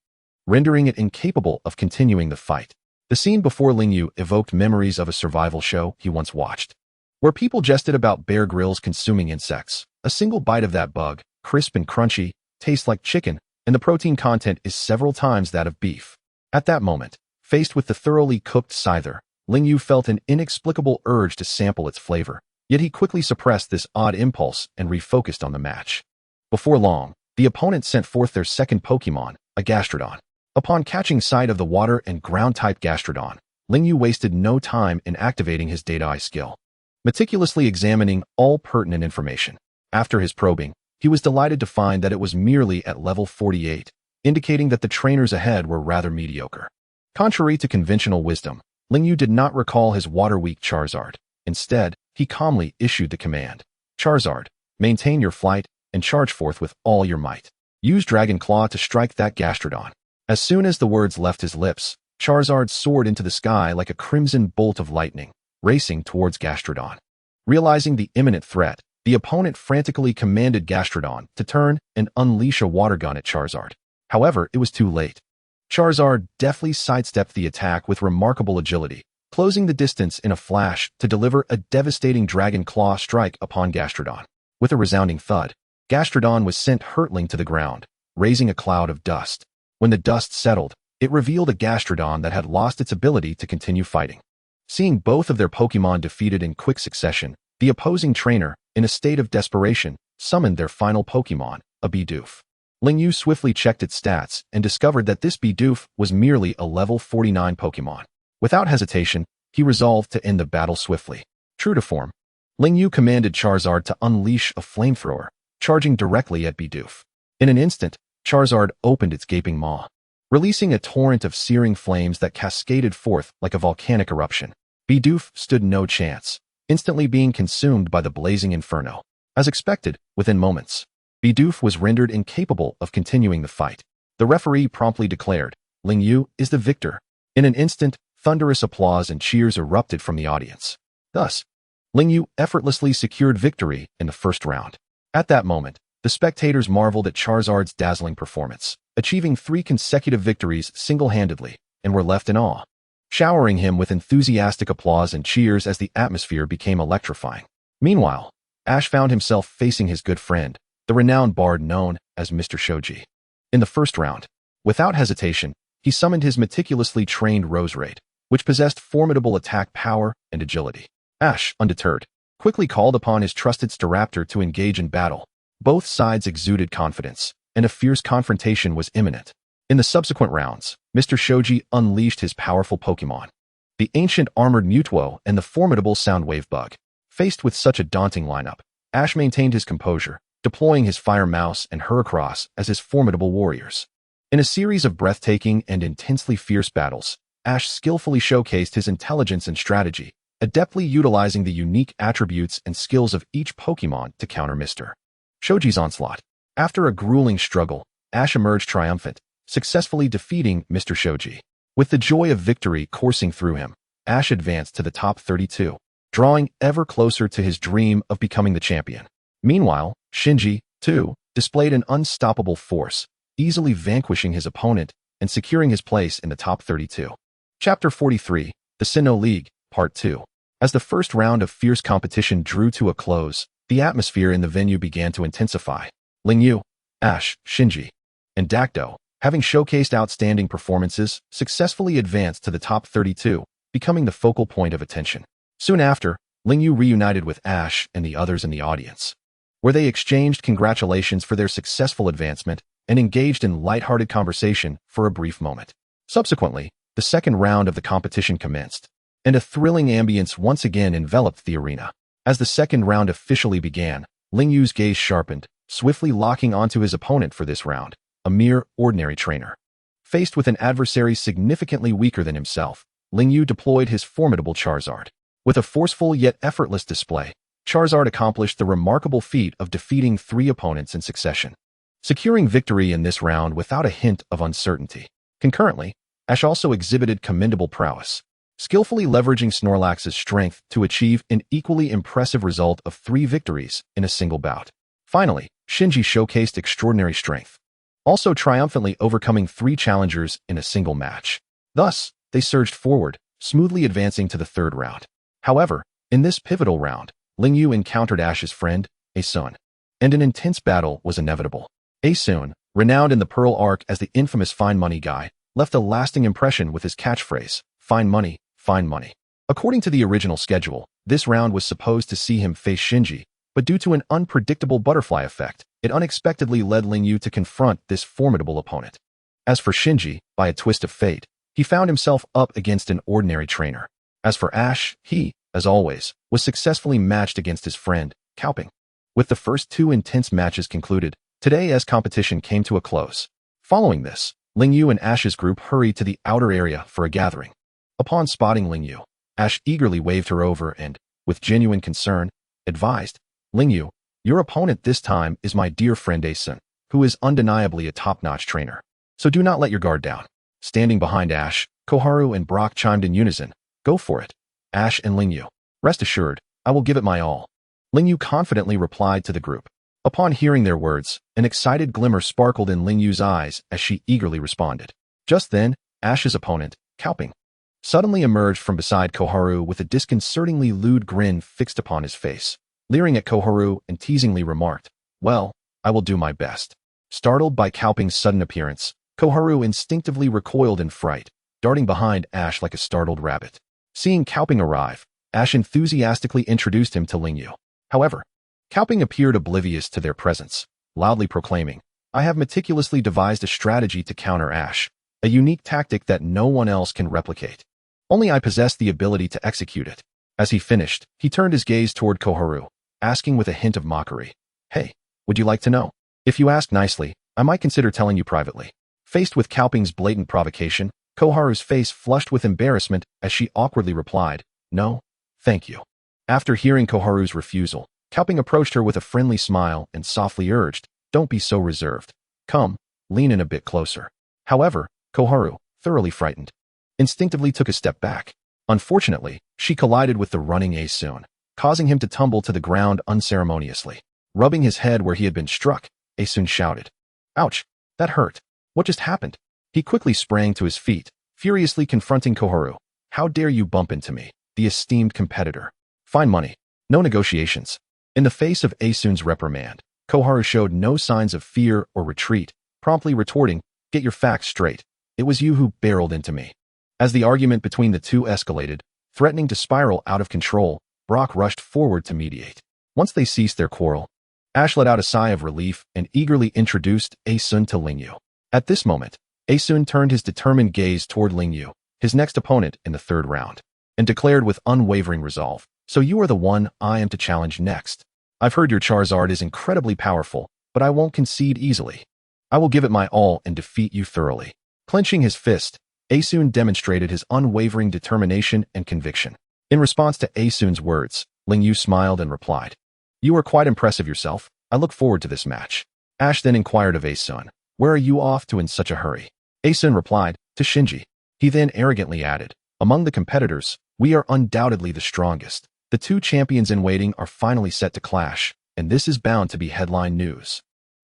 Speaker 2: rendering it incapable of continuing the fight. The scene before Lingyu evoked memories of a survival show he once watched, where people jested about Bear Grylls consuming insects. A single bite of that bug, crisp and crunchy, tastes like chicken, and the protein content is several times that of beef. At that moment, faced with the thoroughly cooked Scyther, Lingyu felt an inexplicable urge to sample its flavor, yet he quickly suppressed this odd impulse and refocused on the match. Before long, the opponent sent forth their second Pokemon, a Gastrodon. Upon catching sight of the water and ground-type Gastrodon, Lingyu wasted no time in activating his Data-Eye skill, meticulously examining all pertinent information. After his probing, he was delighted to find that it was merely at level 48, indicating that the trainers ahead were rather mediocre. Contrary to conventional wisdom, Lingyu did not recall his water-weak Charizard. Instead, he calmly issued the command, "Charizard, maintain your flight and charge forth with all your might. Use Dragon Claw to strike that Gastrodon." As soon as the words left his lips, Charizard soared into the sky like a crimson bolt of lightning, racing towards Gastrodon. Realizing the imminent threat, the opponent frantically commanded Gastrodon to turn and unleash a water gun at Charizard. However, it was too late. Charizard deftly sidestepped the attack with remarkable agility, closing the distance in a flash to deliver a devastating Dragon Claw strike upon Gastrodon. With a resounding thud, Gastrodon was sent hurtling to the ground, raising a cloud of dust. When the dust settled, it revealed a Gastrodon that had lost its ability to continue fighting. Seeing both of their Pokemon defeated in quick succession, the opposing trainer, in a state of desperation, summoned their final Pokemon, a Bidoof. Lingyu swiftly checked its stats and discovered that this Bidoof was merely a level 49 Pokemon. Without hesitation, he resolved to end the battle swiftly. True to form, Lingyu commanded Charizard to unleash a flamethrower, charging directly at Bidoof. In an instant, Charizard opened its gaping maw, releasing a torrent of searing flames that cascaded forth like a volcanic eruption. Bidoof stood no chance, instantly being consumed by the blazing inferno. As expected, within moments, Bidoof was rendered incapable of continuing the fight. The referee promptly declared, "Lingyu is the victor." In an instant, thunderous applause and cheers erupted from the audience. Thus, Lingyu effortlessly secured victory in the first round. At that moment, the spectators marveled at Charizard's dazzling performance, achieving 3 consecutive victories single-handedly, and were left in awe, showering him with enthusiastic applause and cheers as the atmosphere became electrifying. Meanwhile, Ash found himself facing his good friend, the renowned bard known as Mr. Shoji. In the first round, without hesitation, he summoned his meticulously trained Roserade, which possessed formidable attack power and agility. Ash, undeterred, quickly called upon his trusted Staraptor to engage in battle. Both sides exuded confidence, and a fierce confrontation was imminent. In the subsequent rounds, Mr. Shoji unleashed his powerful Pokemon, the ancient armored Mewtwo and the formidable Soundwave Bug. Faced with such a daunting lineup, Ash maintained his composure, deploying his Fire Mouse and Heracross as his formidable warriors. In a series of breathtaking and intensely fierce battles, Ash skillfully showcased his intelligence and strategy, adeptly utilizing the unique attributes and skills of each Pokemon to counter Mr. Shoji's onslaught. After a grueling struggle, Ash emerged triumphant, successfully defeating Mr. Shoji. With the joy of victory coursing through him, Ash advanced to the top 32, drawing ever closer to his dream of becoming the champion. Meanwhile, Shinji, too, displayed an unstoppable force, easily vanquishing his opponent and securing his place in the top 32. Chapter 43, The Sinnoh League, Part 2. As the first round of fierce competition drew to a close, the atmosphere in the venue began to intensify. Lingyu, Ash, Shinji, and Dacto, having showcased outstanding performances, successfully advanced to the top 32, becoming the focal point of attention. Soon after, Lingyu reunited with Ash and the others in the audience, where they exchanged congratulations for their successful advancement and engaged in lighthearted conversation for a brief moment. Subsequently, the second round of the competition commenced, and a thrilling ambience once again enveloped the arena. As the second round officially began, Lingyu's gaze sharpened, swiftly locking onto his opponent for this round, a mere ordinary trainer. Faced with an adversary significantly weaker than himself, Lingyu deployed his formidable Charizard. With a forceful yet effortless display, Charizard accomplished the remarkable feat of defeating 3 opponents in succession, securing victory in this round without a hint of uncertainty. Concurrently, Ash also exhibited commendable prowess, skillfully leveraging Snorlax's strength to achieve an equally impressive result of 3 victories in a single bout. Finally, Shinji showcased extraordinary strength, also triumphantly overcoming 3 challengers in a single match. Thus, they surged forward, smoothly advancing to the third round. However, in this pivotal round, Lingyu encountered Ash's friend, Asun, and an intense battle was inevitable. Asun, renowned in the Pearl Arc as the infamous Find Money guy, left a lasting impression with his catchphrase, Find Money, Find Money. According to the original schedule, this round was supposed to see him face Shinji, but due to an unpredictable butterfly effect, it unexpectedly led Lingyu to confront this formidable opponent. As for Shinji, by a twist of fate, he found himself up against an ordinary trainer. As for Ash, he, as always, was successfully matched against his friend, Caoping. With the first 2 intense matches concluded, today's competition came to a close. Following this, Lingyu and Ash's group hurried to the outer area for a gathering. Upon spotting Lingyu, Ash eagerly waved her over and, with genuine concern, advised, Lingyu, your opponent this time is my dear friend Asun, who is undeniably a top-notch trainer. So do not let your guard down. Standing behind Ash, Koharu and Brock chimed in unison, go for it, Ash and Lingyu. Rest assured, I will give it my all. Lingyu confidently replied to the group. Upon hearing their words, an excited glimmer sparkled in Lingyu's eyes as she eagerly responded. Just then, Ash's opponent, Caoping, suddenly emerged from beside Koharu with a disconcertingly lewd grin fixed upon his face. Leering at Koharu and teasingly remarked, well, I will do my best. Startled by Caoping's sudden appearance, Koharu instinctively recoiled in fright, darting behind Ash like a startled rabbit. Seeing Caoping arrive, Ash enthusiastically introduced him to Lingyu. However, Caoping appeared oblivious to their presence, loudly proclaiming, I have meticulously devised a strategy to counter Ash, a unique tactic that no one else can replicate. Only I possess the ability to execute it. As he finished, he turned his gaze toward Koharu, asking with a hint of mockery, hey, would you like to know? If you ask nicely, I might consider telling you privately. Faced with Caoping's blatant provocation, Koharu's face flushed with embarrassment as she awkwardly replied, no, thank you. After hearing Koharu's refusal, Caoping approached her with a friendly smile and softly urged, don't be so reserved. Come, lean in a bit closer. However, Koharu, thoroughly frightened, instinctively took a step back. Unfortunately, she collided with the running Asun, causing him to tumble to the ground unceremoniously. Rubbing his head where he had been struck, Asun shouted, ouch, that hurt. What just happened? He quickly sprang to his feet, furiously confronting Koharu. How dare you bump into me, the esteemed competitor? Find money. No negotiations. In the face of Asun's reprimand, Koharu showed no signs of fear or retreat, promptly retorting, get your facts straight. It was you who barreled into me. As the argument between the two escalated, threatening to spiral out of control, Brock rushed forward to mediate. Once they ceased their quarrel, Ash let out a sigh of relief and eagerly introduced Asun to Lingyu. At this moment, Asun turned his determined gaze toward Lingyu, his next opponent in the third round, and declared with unwavering resolve, so you are the one I am to challenge next. I've heard your Charizard is incredibly powerful, but I won't concede easily. I will give it my all and defeat you thoroughly. Clenching his fist, Asun demonstrated his unwavering determination and conviction. In response to Asun's words, Lingyu smiled and replied, you are quite impressive yourself. I look forward to this match. Ash then inquired of Asun, where are you off to in such a hurry? Asun replied, to Shinji. He then arrogantly added, among the competitors, we are undoubtedly the strongest. The two champions in waiting are finally set to clash, and this is bound to be headline news.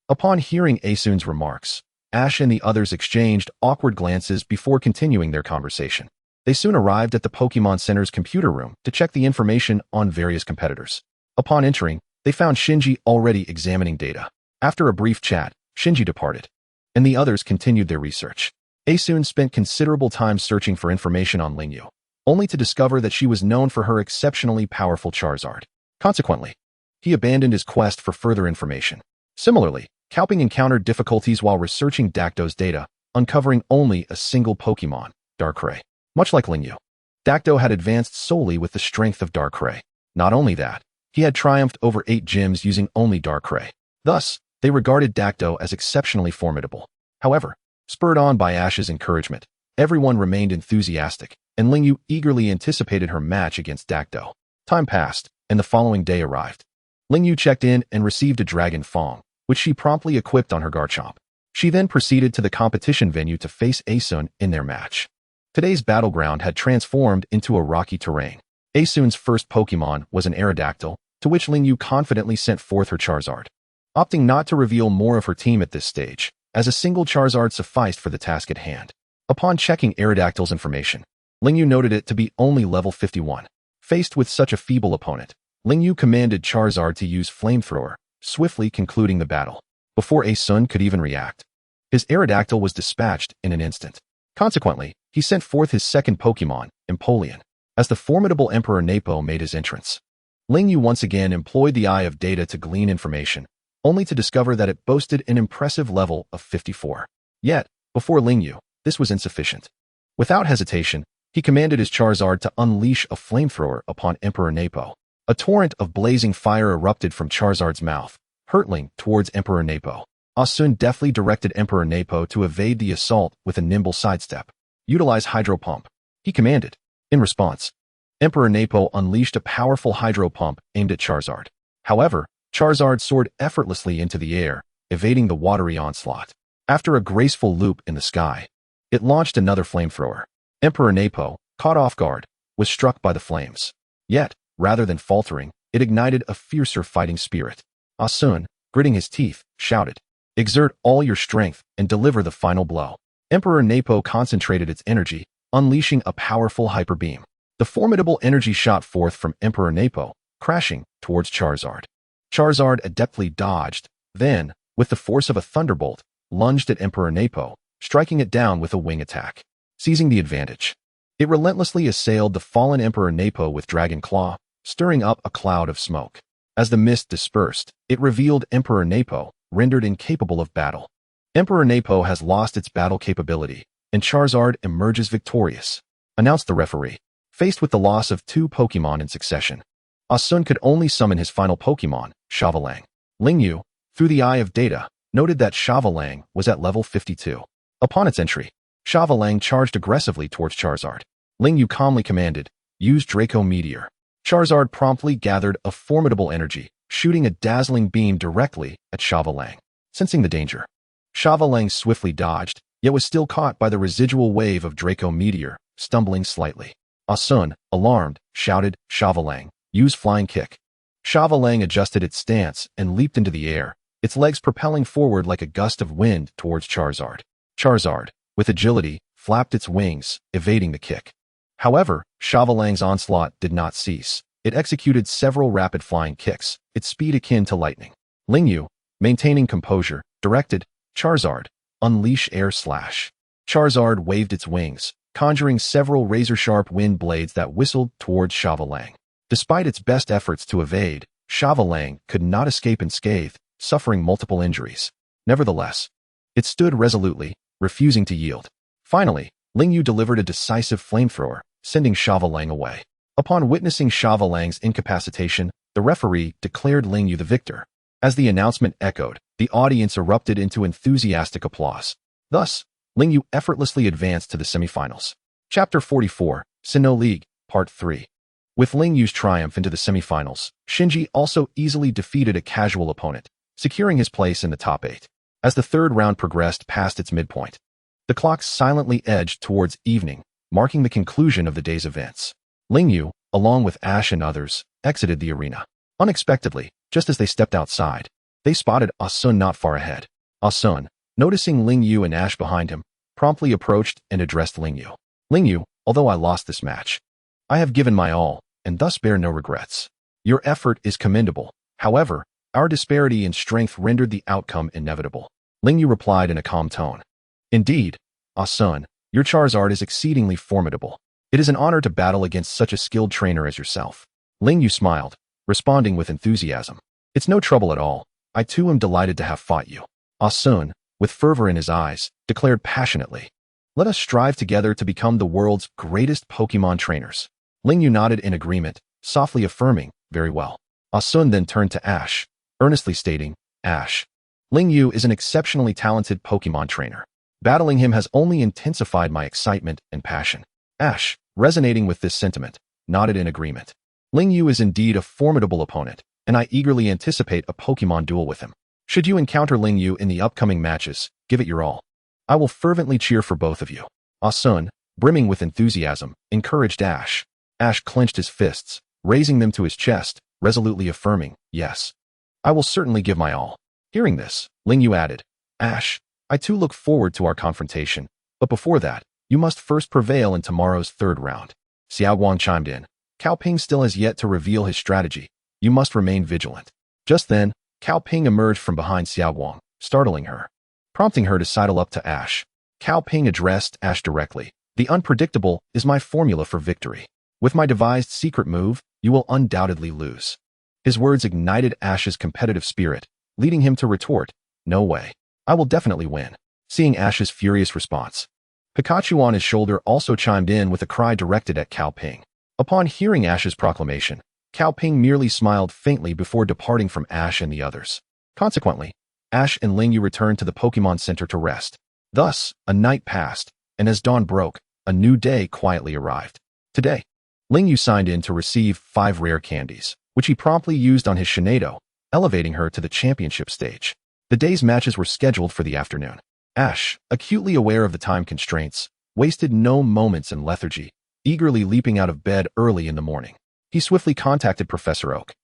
Speaker 2: Upon hearing Asun's remarks, Ash and the others exchanged awkward glances before continuing their conversation. They soon arrived at the Pokemon Center's computer room to check the information on various competitors. Upon entering, they found Shinji already examining data. After a brief chat, Shinji departed, and the others continued their research. Asun spent considerable time searching for information on Lingyu, only to discover that she was known for her exceptionally powerful Charizard. Consequently, he abandoned his quest for further information. Similarly, Kaoping encountered difficulties while researching Dacto's data, uncovering only a single Pokemon, Darkrai. Much like Lingyu, Dacto had advanced solely with the strength of Darkrai. Not only that, he had triumphed over 8 gyms using only Darkrai. Thus, they regarded Dacto as exceptionally formidable. However, spurred on by Ash's encouragement, everyone remained enthusiastic, and Lingyu eagerly anticipated her match against Dacto. Time passed, and the following day arrived. Lingyu checked in and received a Dragon Fong, which she promptly equipped on her Garchomp. She then proceeded to the competition venue to face Asun in their match. Today's battleground had transformed into a rocky terrain. Asun's first Pokemon was an Aerodactyl, to which Lingyu confidently sent forth her Charizard. Opting not to reveal more of her team at this stage, as a single Charizard sufficed for the task at hand. Upon checking Aerodactyl's information, Lingyu noted it to be only level 51. Faced with such a feeble opponent, Lingyu commanded Charizard to use Flamethrower, swiftly concluding the battle. Before Asun could even react, his Aerodactyl was dispatched in an instant. Consequently, he sent forth his second Pokemon, Empoleon, as the formidable Emperor Napo made his entrance. Lingyu once again employed the Eye of Data to glean information, only to discover that it boasted an impressive level of 54. Yet, before Lingyu, this was insufficient. Without hesitation, he commanded his Charizard to unleash a Flamethrower upon Emperor Napo. A torrent of blazing fire erupted from Charizard's mouth, hurtling towards Emperor Napo. Asun deftly directed Emperor Napo to evade the assault with a nimble sidestep. Utilize Hydro Pump, he commanded. In response, Emperor Napo unleashed a powerful Hydro Pump aimed at Charizard. However, Charizard soared effortlessly into the air, evading the watery onslaught. After a graceful loop in the sky, it launched another Flamethrower. Emperor Napo, caught off guard, was struck by the flames. Yet, rather than faltering, it ignited a fiercer fighting spirit. Asun, gritting his teeth, shouted, "Exert all your strength and deliver the final blow." Emperor Napo concentrated its energy, unleashing a powerful Hyper Beam. The formidable energy shot forth from Emperor Napo, crashing towards Charizard. Charizard adeptly dodged, then, with the force of a thunderbolt, lunged at Emperor Napo, striking it down with a wing attack. Seizing the advantage, it relentlessly assailed the fallen Emperor Napo with Dragon Claw, stirring up a cloud of smoke. As the mist dispersed, it revealed Emperor Napo, rendered incapable of battle. Emperor Napo has lost its battle capability, and Charizard emerges victorious, announced the referee. Faced with the loss of 2 Pokemon in succession, Asun could only summon his final Pokemon, Chavalang. Lingyu, through the Eye of Data, noted that Chavalang was at level 52. Upon its entry, Chavalang charged aggressively towards Charizard. Lingyu calmly commanded, "Use Draco Meteor." Charizard promptly gathered a formidable energy, shooting a dazzling beam directly at Chavalang. Sensing the danger, Chavalang swiftly dodged, yet was still caught by the residual wave of Draco Meteor, stumbling slightly. Asun, alarmed, shouted, "Chavalang, use Flying Kick." Chavalang adjusted its stance and leaped into the air, its legs propelling forward like a gust of wind towards Charizard. Charizard, with agility, flapped its wings, evading the kick. However, Chavalang's onslaught did not cease. It executed several rapid flying kicks, its speed akin to lightning. Lingyu, maintaining composure, directed, "Charizard, unleash Air Slash." Charizard waved its wings, conjuring several razor-sharp wind blades that whistled towards Chavalang. Despite its best efforts to evade, Chavalang could not escape unscathed, suffering multiple injuries. Nevertheless, it stood resolutely, refusing to yield. Finally, Lingyu delivered a decisive Flamethrower, sending Chavalang away. Upon witnessing Chavalang's incapacitation, the referee declared Lingyu the victor. As the announcement echoed, the audience erupted into enthusiastic applause. Thus, Lingyu effortlessly advanced to the semifinals. Chapter 44, Sinnoh League, Part 3. With Lingyu's triumph into the semifinals, Shinji also easily defeated a casual opponent, securing his place in the top 8. As the third round progressed past its midpoint, the clock silently edged towards evening, marking the conclusion of the day's events. Lingyu, along with Ash and others, exited the arena. Unexpectedly, just as they stepped outside, they spotted Asun not far ahead. Asun, noticing Lingyu and Ash behind him, promptly approached and addressed Lingyu. "Lingyu, although I lost this match, I have given my all, and thus bear no regrets. Your effort is commendable. However, Our disparity in strength rendered the outcome inevitable. Ling Yu replied in a calm tone. Indeed, Sun, your Charizard is exceedingly formidable. It is an honor to battle against such a skilled trainer as yourself. Ling Yu smiled, responding with enthusiasm. It's no trouble at all. I too am delighted to have fought you. Sun, with fervor in his eyes, declared passionately. Let us strive together to become the world's greatest Pokémon trainers. Ling Yu nodded in agreement, softly affirming, very well. Sun then turned to Ash, earnestly stating, Ash, Ling Yu is an exceptionally talented Pokémon trainer. Battling him has only intensified my excitement and passion. Ash, resonating with this sentiment, nodded in agreement. Ling Yu is indeed a formidable opponent, and I eagerly anticipate a Pokémon duel with him. Should you encounter Ling Yu in the upcoming matches, give it your all. I will fervently cheer for both of you. Sun, brimming with enthusiasm, encouraged Ash. Ash clenched his fists, raising them to his chest, resolutely affirming, yes. I will certainly give my all. Hearing this, Ling Yu added, Ash, I too look forward to our confrontation, but before that, you must first prevail in tomorrow's third round. Xiaoguang chimed in. Cao Ping still has yet to reveal his strategy. You must remain vigilant. Just then, Cao Ping emerged from behind Xiaoguang, startling her, prompting her to sidle up to Ash. Cao Ping addressed Ash directly. The unpredictable is my formula for victory. With my devised secret move, you will undoubtedly lose. His words ignited Ash's competitive spirit, leading him to retort, no way. I will definitely win. Seeing Ash's furious response, Pikachu on his shoulder also chimed in with a cry directed at Cao Ping. Upon hearing Ash's proclamation, Cao Ping merely smiled faintly before departing from Ash and the others. Consequently, Ash and Ling Yu returned to the Pokémon Center to rest. Thus, a night passed, and as dawn broke, a new day quietly arrived. Today, Ling Yu signed in to receive 5 rare candies, which he promptly used on his Shinado, elevating her to the championship stage. The day's matches were scheduled for the afternoon. Ash, acutely aware of the time constraints, wasted no moments in lethargy, eagerly leaping out of bed early in the morning. He swiftly contacted Professor Oak,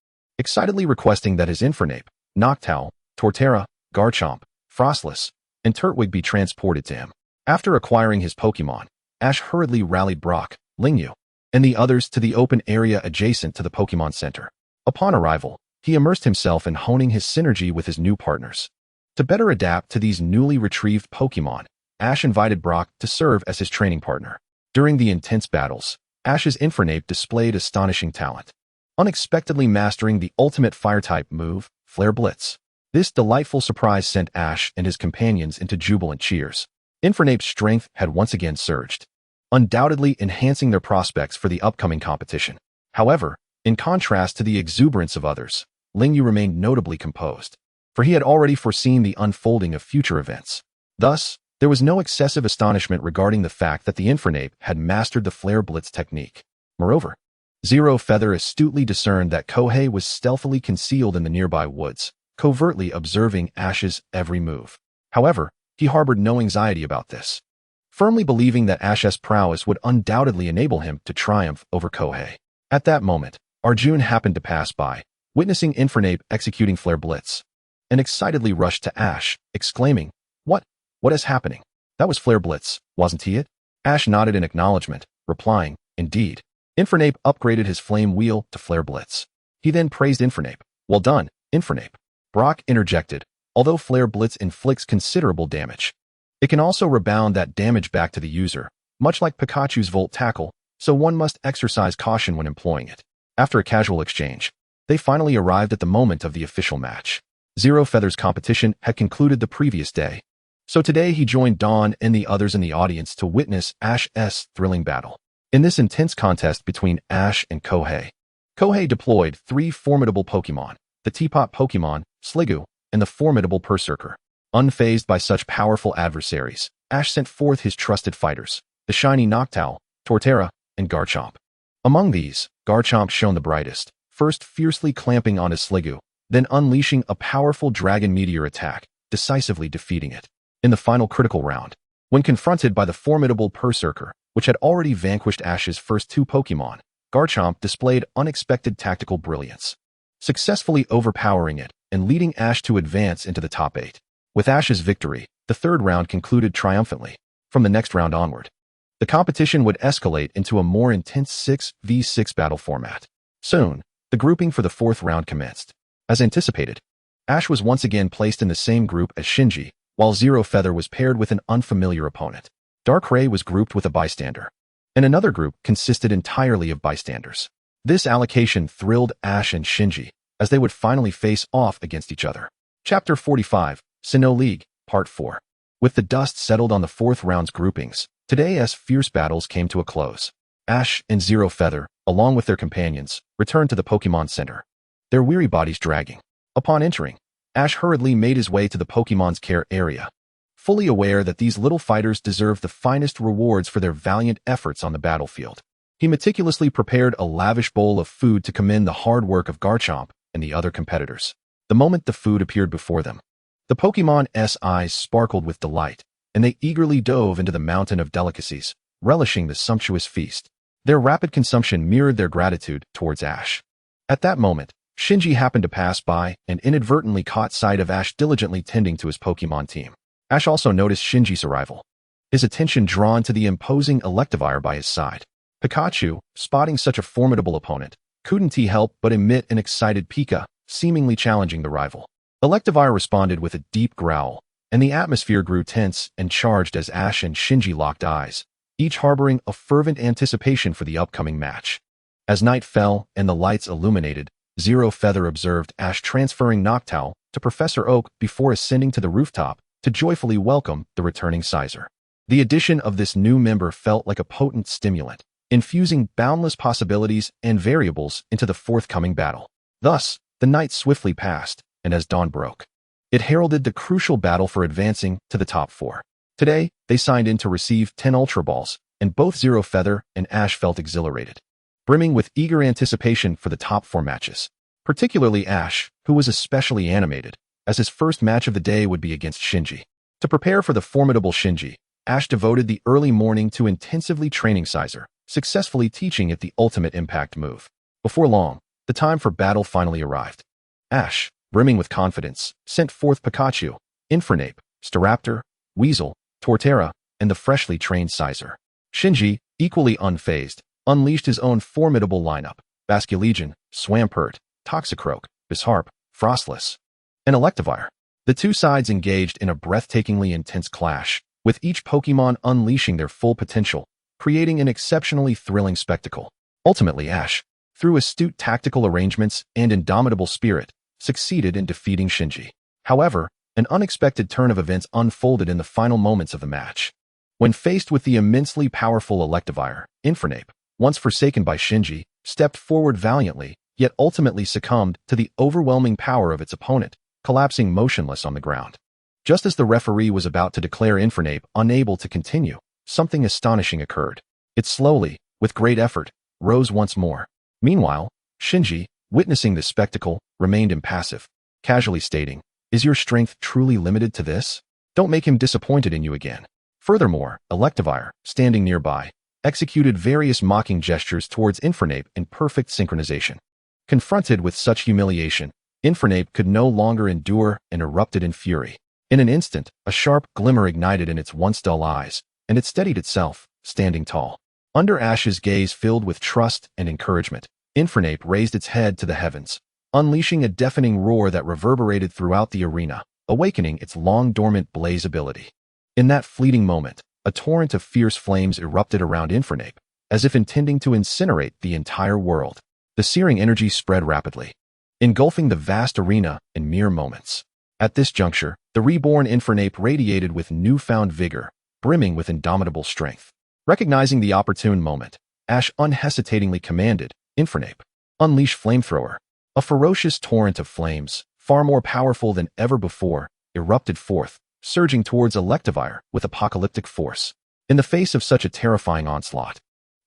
Speaker 2: excitedly requesting that his Infernape, Noctowl, Torterra, Garchomp, Frostless, and Turtwig be transported to him. After acquiring his Pokémon, Ash hurriedly rallied Brock, Ling Yu, and the others to the open area adjacent to the Pokémon Center. Upon arrival, he immersed himself in honing his synergy with his new partners. To better adapt to these newly retrieved Pokémon, Ash invited Brock to serve as his training partner. During the intense battles, Ash's Infernape displayed astonishing talent, unexpectedly mastering the ultimate Fire-type move, Flare Blitz. This delightful surprise sent Ash and his companions into jubilant cheers. Infernape's strength had once again surged, undoubtedly enhancing their prospects for the upcoming competition. However, in contrast to the exuberance of others, Ling Yu remained notably composed, for he had already foreseen the unfolding of future events. Thus, there was no excessive astonishment regarding the fact that the Infernape had mastered the Flare Blitz technique. Moreover, Zero Feather astutely discerned that Kohei was stealthily concealed in the nearby woods, covertly observing Ash's every move. However, he harbored no anxiety about this, firmly believing that Ash's prowess would undoubtedly enable him to triumph over Kohei. At that moment, Arjun happened to pass by, witnessing Infernape executing Flare Blitz, and excitedly rushed to Ash, exclaiming, What is happening? That was Flare Blitz, wasn't he it? Ash nodded in acknowledgement, replying, Indeed. Infernape upgraded his Flame Wheel to Flare Blitz. He then praised Infernape. Well done, Infernape. Brock interjected, although Flare Blitz inflicts considerable damage, it can also rebound that damage back to the user, much like Pikachu's Volt Tackle, so one must exercise caution when employing it. After a casual exchange, they finally arrived at the moment of the official match. Zero Feather's competition had concluded the previous day, so today he joined Dawn and the others in the audience to witness Ash's thrilling battle. In this intense contest between Ash and Kohei, Kohei deployed 3 formidable Pokémon, the Teapot Pokémon, Sliggoo, and the formidable Berserker. Unfazed by such powerful adversaries, Ash sent forth his trusted fighters, the shiny Noctowl, Torterra, and Garchomp. Among these, Garchomp shone the brightest, first fiercely clamping on his Sliggoo, then unleashing a powerful Dragon Meteor attack, decisively defeating it. In the final critical round, when confronted by the formidable Berserker, which had already vanquished Ash's first 2 Pokémon, Garchomp displayed unexpected tactical brilliance, successfully overpowering it and leading Ash to advance into the top 8. With Ash's victory, the third round concluded triumphantly. From the next round onward, the competition would escalate into a more intense 6v6 battle format. Soon, the grouping for the 4th round commenced. As anticipated, Ash was once again placed in the same group as Shinji, while Zero Feather was paired with an unfamiliar opponent. Darkrai was grouped with a bystander, and another group consisted entirely of bystanders. This allocation thrilled Ash and Shinji, as they would finally face off against each other. Chapter 45, Sinnoh League, Part 4. With the dust settled on the fourth round's groupings, today's fierce battles came to a close. Ash and Zero Feather, along with their companions, returned to the Pokémon Center, their weary bodies dragging. Upon entering, Ash hurriedly made his way to the Pokémon's care area, fully aware that these little fighters deserved the finest rewards for their valiant efforts on the battlefield. He meticulously prepared a lavish bowl of food to commend the hard work of Garchomp and the other competitors. The moment the food appeared before them, the Pokémon's eyes sparkled with delight, and they eagerly dove into the mountain of delicacies, relishing the sumptuous feast. Their rapid consumption mirrored their gratitude towards Ash. At that moment, Shinji happened to pass by and inadvertently caught sight of Ash diligently tending to his Pokémon team. Ash also noticed Shinji's arrival, his attention drawn to the imposing Electivire by his side. Pikachu, spotting such a formidable opponent, couldn't help but emit an excited Pika, seemingly challenging the rival. Electivire responded with a deep growl, and the atmosphere grew tense and charged as Ash and Shinji locked eyes, each harboring a fervent anticipation for the upcoming match. As night fell and the lights illuminated, Zero Feather observed Ash transferring Noctowl to Professor Oak before ascending to the rooftop to joyfully welcome the returning Sizer. The addition of this new member felt like a potent stimulant, infusing boundless possibilities and variables into the forthcoming battle. Thus, the night swiftly passed, and as dawn broke, it heralded the crucial battle for advancing to the top 4. Today, they signed in to receive 10 Ultra Balls, and both Zero Feather and Ash felt exhilarated, brimming with eager anticipation for the top 4 matches. Particularly Ash, who was especially animated, as his first match of the day would be against Shinji. To prepare for the formidable Shinji, Ash devoted the early morning to intensively training Sizer, successfully teaching it the ultimate impact move. Before long, the time for battle finally arrived. Ash, brimming with confidence, sent forth Pikachu, Infernape, Staraptor, Weasel, Torterra, and the freshly trained Sizer. Shinji, equally unfazed, unleashed his own formidable lineup: Basculegion, Swampert, Toxicroak, Bisharp, Frostless, and Electivire. The two sides engaged in a breathtakingly intense clash, with each Pokémon unleashing their full potential, creating an exceptionally thrilling spectacle. Ultimately, Ash, through astute tactical arrangements and indomitable spirit, succeeded in defeating Shinji. However, an unexpected turn of events unfolded in the final moments of the match. When faced with the immensely powerful Electivire, Infernape, once forsaken by Shinji, stepped forward valiantly, yet ultimately succumbed to the overwhelming power of its opponent, collapsing motionless on the ground. Just as the referee was about to declare Infernape unable to continue, something astonishing occurred. It slowly, with great effort, rose once more. Meanwhile, Shinji, witnessing this spectacle, remained impassive, casually stating, "Is your strength truly limited to this? Don't make him disappointed in you again." Furthermore, Electivire, standing nearby, executed various mocking gestures towards Infernape in perfect synchronization. Confronted with such humiliation, Infernape could no longer endure and erupted in fury. In an instant, a sharp glimmer ignited in its once dull eyes, and it steadied itself, standing tall. Under Ash's gaze filled with trust and encouragement, Infernape raised its head to the heavens, unleashing a deafening roar that reverberated throughout the arena, awakening its long-dormant blaze ability. In that fleeting moment, a torrent of fierce flames erupted around Infernape, as if intending to incinerate the entire world. The searing energy spread rapidly, engulfing the vast arena in mere moments. At this juncture, the reborn Infernape radiated with newfound vigor, brimming with indomitable strength. Recognizing the opportune moment, Ash unhesitatingly commanded, "Infernape, unleash Flamethrower." A ferocious torrent of flames, far more powerful than ever before, erupted forth, surging towards Electivire with apocalyptic force. In the face of such a terrifying onslaught,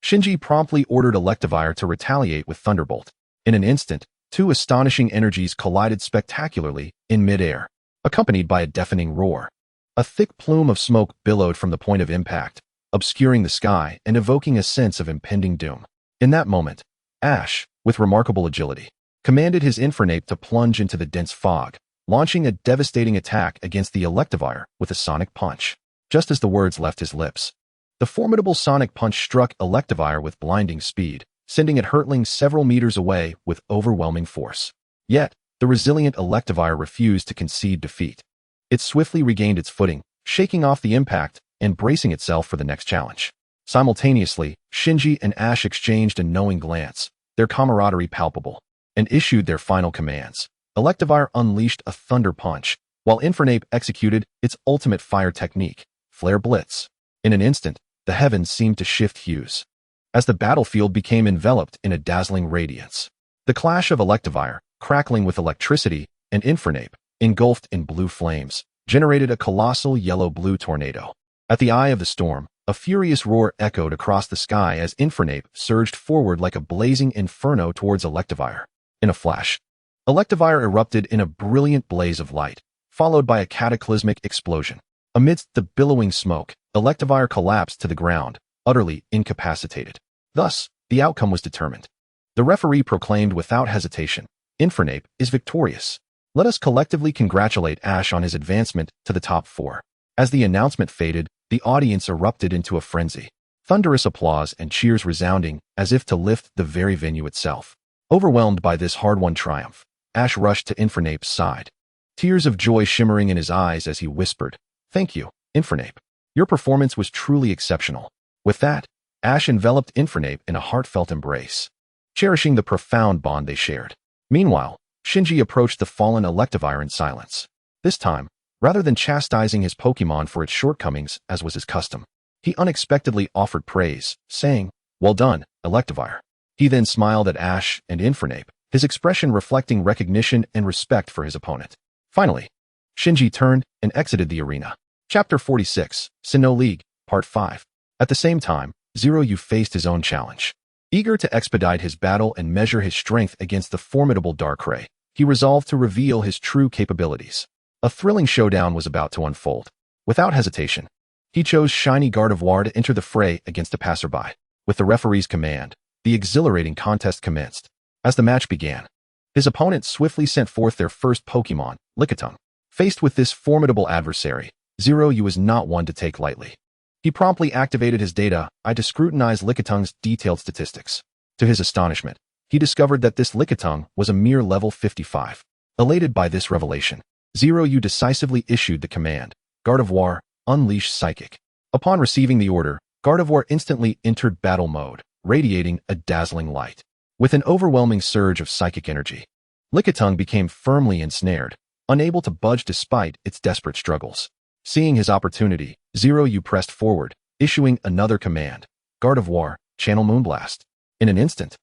Speaker 2: Shinji promptly ordered Electivire to retaliate with Thunderbolt. In an instant, two astonishing energies collided spectacularly in midair, accompanied by a deafening roar. A thick plume of smoke billowed from the point of impact, obscuring the sky and evoking a sense of impending doom. In that moment, Ash, with remarkable agility, commanded his Infernape to plunge into the dense fog, launching a devastating attack against the Electivire with a sonic punch. Just as the words left his lips, the formidable sonic punch struck Electivire with blinding speed, sending it hurtling several meters away with overwhelming force. Yet, the resilient Electivire refused to concede defeat. It swiftly regained its footing, shaking off the impact and bracing itself for the next challenge. Simultaneously, Shinji and Ash exchanged a knowing glance, their camaraderie palpable, and issued their final commands. Electivire unleashed a thunder punch, while Infernape executed its ultimate fire technique, Flare Blitz. In an instant, the heavens seemed to shift hues, as the battlefield became enveloped in a dazzling radiance. The clash of Electivire, crackling with electricity, and Infernape, engulfed in blue flames, generated a colossal yellow-blue tornado. At the eye of the storm, a furious roar echoed across the sky as Infernape surged forward like a blazing inferno towards Electivire. In a flash, Electivire erupted in a brilliant blaze of light, followed by a cataclysmic explosion. Amidst the billowing smoke, Electivire collapsed to the ground, utterly incapacitated. Thus, the outcome was determined. The referee proclaimed without hesitation, Infernape is victorious. Let us collectively congratulate Ash on his advancement to the top 4. As the announcement faded, the audience erupted into a frenzy. Thunderous applause and cheers resounding as if to lift the very venue itself. Overwhelmed by this hard-won triumph, Ash rushed to Infernape's side, tears of joy shimmering in his eyes as he whispered, "Thank you, Infernape. Your performance was truly exceptional." With that, Ash enveloped Infernape in a heartfelt embrace, cherishing the profound bond they shared. Meanwhile, Shinji approached the fallen Electivire in silence. This time, rather than chastising his Pokémon for its shortcomings as was his custom, he unexpectedly offered praise, saying, "Well done, Electivire." He then smiled at Ash and Infernape, his expression reflecting recognition and respect for his opponent. Finally, Shinji turned and exited the arena. Chapter 46, Sinnoh League, Part 5. At the same time, Zeroyu faced his own challenge. Eager to expedite his battle and measure his strength against the formidable Darkrai, he resolved to reveal his true capabilities. A thrilling showdown was about to unfold. Without hesitation, he chose Shiny Gardevoir to enter the fray against a passerby. With the referee's command, the exhilarating contest commenced. As the match began, his opponents swiftly sent forth their first Pokémon, Lickitung. Faced with this formidable adversary, Zeroyu was not one to take lightly. He promptly activated his data eye to scrutinize Lickitung's detailed statistics. To his astonishment, he discovered that this Lickitung was a mere level 55. Elated by this revelation, Zeroyu decisively issued the command, "Gardevoir, unleash Psychic." Upon receiving the order, Gardevoir instantly entered battle mode, radiating a dazzling light. With an overwhelming surge of psychic energy, Lickitung became firmly ensnared, unable to budge despite its desperate struggles. Seeing his opportunity, Zeroyu pressed forward, issuing another command, "Gardevoir, channel Moonblast." In an instant,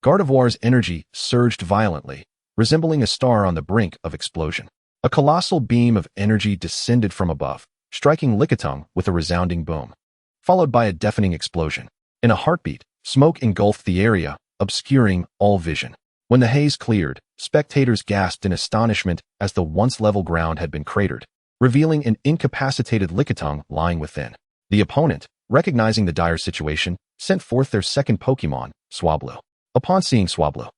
Speaker 2: Gardevoir's energy surged violently, resembling a star on the brink of explosion. A colossal beam of energy descended from above, striking Lickitung with a resounding boom, followed by a deafening explosion. In a heartbeat, smoke engulfed the area, obscuring all vision. When the haze cleared, spectators gasped in astonishment as the once level ground had been cratered, revealing an incapacitated Lickitung lying within. The opponent, recognizing the dire situation, sent forth their second Pokémon, Swablu. Upon seeing Swablu,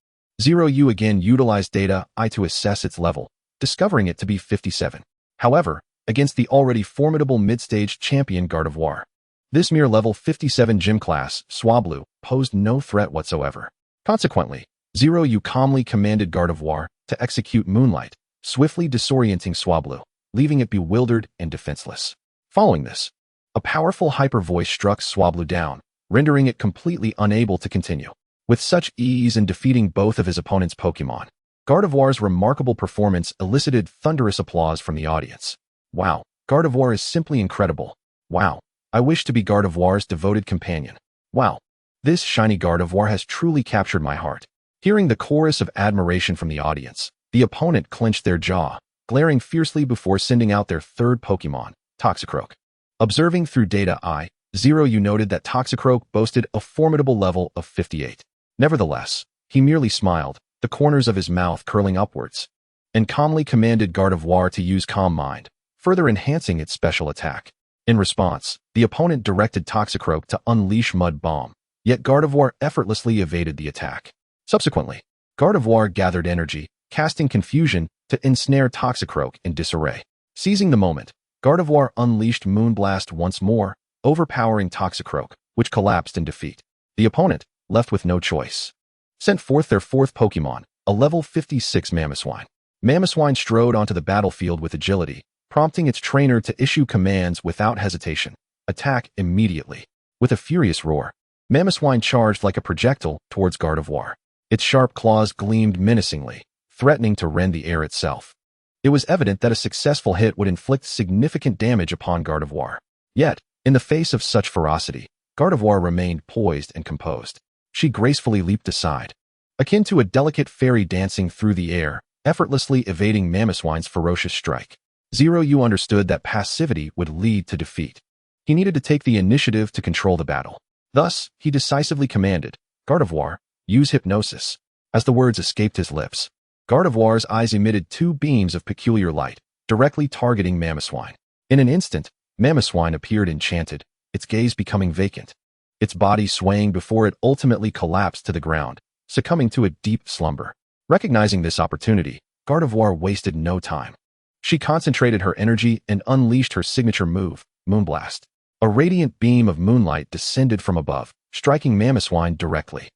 Speaker 2: Zeroyu again utilized data eye to assess its level, discovering it to be 57. However, against the already formidable mid-stage champion Gardevoir, this mere level 57 gym class, Swablu, posed no threat whatsoever. Consequently, Zeroyu calmly commanded Gardevoir to execute Moonlight, swiftly disorienting Swablu, leaving it bewildered and defenseless. Following this, a powerful hyper voice struck Swablu down, rendering it completely unable to continue. With such ease in defeating both of his opponent's Pokémon, Gardevoir's remarkable performance elicited thunderous applause from the audience. "Wow, Gardevoir is simply incredible. Wow, I wish to be Gardevoir's devoted companion. Wow, this shiny Gardevoir has truly captured my heart." Hearing the chorus of admiration from the audience, the opponent clenched their jaw, glaring fiercely before sending out their third Pokémon, Toxicroak. Observing through data eye, Zeroyu noted that Toxicroak boasted a formidable level of 58. Nevertheless, he merely smiled, the corners of his mouth curling upwards, and calmly commanded Gardevoir to use Calm Mind, further enhancing its special attack. In response, the opponent directed Toxicroak to unleash Mud Bomb, yet Gardevoir effortlessly evaded the attack. Subsequently, Gardevoir gathered energy, casting confusion to ensnare Toxicroak in disarray. Seizing the moment, Gardevoir unleashed Moonblast once more, overpowering Toxicroak, which collapsed in defeat. The opponent, left with no choice, sent forth their fourth Pokémon, a level 56 Mamoswine. Mamoswine strode onto the battlefield with agility, prompting its trainer to issue commands without hesitation. Attack immediately. With a furious roar, Mamoswine charged like a projectile towards Gardevoir. Its sharp claws gleamed menacingly, threatening to rend the air itself. It was evident that a successful hit would inflict significant damage upon Gardevoir. Yet, in the face of such ferocity, Gardevoir remained poised and composed. She gracefully leaped aside, akin to a delicate fairy dancing through the air, effortlessly evading Mamoswine's ferocious strike. Zeroyu understood that passivity would lead to defeat. He needed to take the initiative to control the battle. Thus, he decisively commanded, "Gardevoir, use hypnosis." As the words escaped his lips, Gardevoir's eyes emitted two beams of peculiar light, directly targeting Mamoswine. In an instant, Mamoswine appeared enchanted, its gaze becoming vacant, its body swaying before it ultimately collapsed to the ground, succumbing to a deep slumber. Recognizing this opportunity, Gardevoir wasted no time. She concentrated her energy and unleashed her signature move, Moonblast. A radiant beam of moonlight descended from above, striking Mamoswine directly.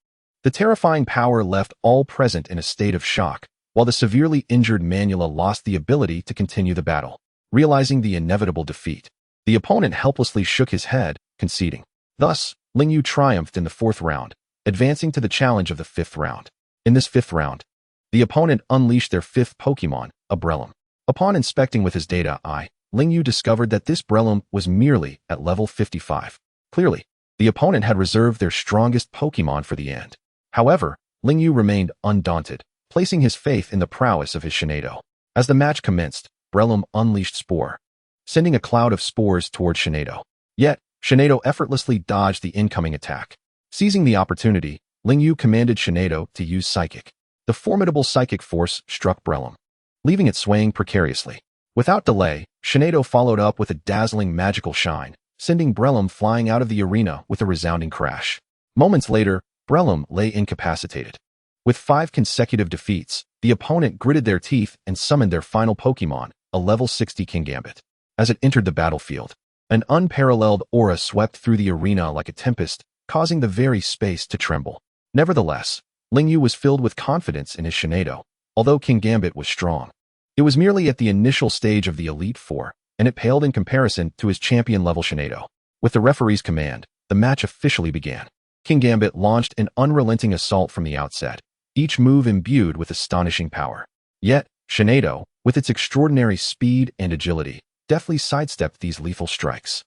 Speaker 2: The terrifying power left all present in a state of shock, while the severely injured Manula lost the ability to continue the battle. Realizing the inevitable defeat, the opponent helplessly shook his head, conceding. Thus, Lingyu triumphed in the 4th round, advancing to the challenge of the 5th round. In this 5th round, the opponent unleashed their 5th Pokémon, a Breloom. Upon inspecting with his data eye, Lingyu discovered that this Breloom was merely at level 55. Clearly, the opponent had reserved their strongest Pokémon for the end. However, Lingyu remained undaunted, placing his faith in the prowess of his Shinado. As the match commenced, Breloom unleashed Spore, sending a cloud of spores toward Shinado. Yet, Shinado effortlessly dodged the incoming attack. Seizing the opportunity, Lingyu commanded Shinado to use Psychic. The formidable psychic force struck Breloom, leaving it swaying precariously. Without delay, Shinado followed up with a dazzling magical shine, sending Breloom flying out of the arena with a resounding crash. Moments later, Breloom lay incapacitated. With 5 consecutive defeats, the opponent gritted their teeth and summoned their final Pokémon, a level 60 Kingambit. As it entered the battlefield, an unparalleled aura swept through the arena like a tempest, causing the very space to tremble. Nevertheless, Lingyu was filled with confidence in his Shinado, although Kingambit was strong. It was merely at the initial stage of the Elite Four, and it paled in comparison to his champion-level Shinado. With the referee's command, the match officially began. Kingambit launched an unrelenting assault from the outset, each move imbued with astonishing power. Yet, Shinado, with its extraordinary speed and agility, deftly sidestepped these lethal strikes.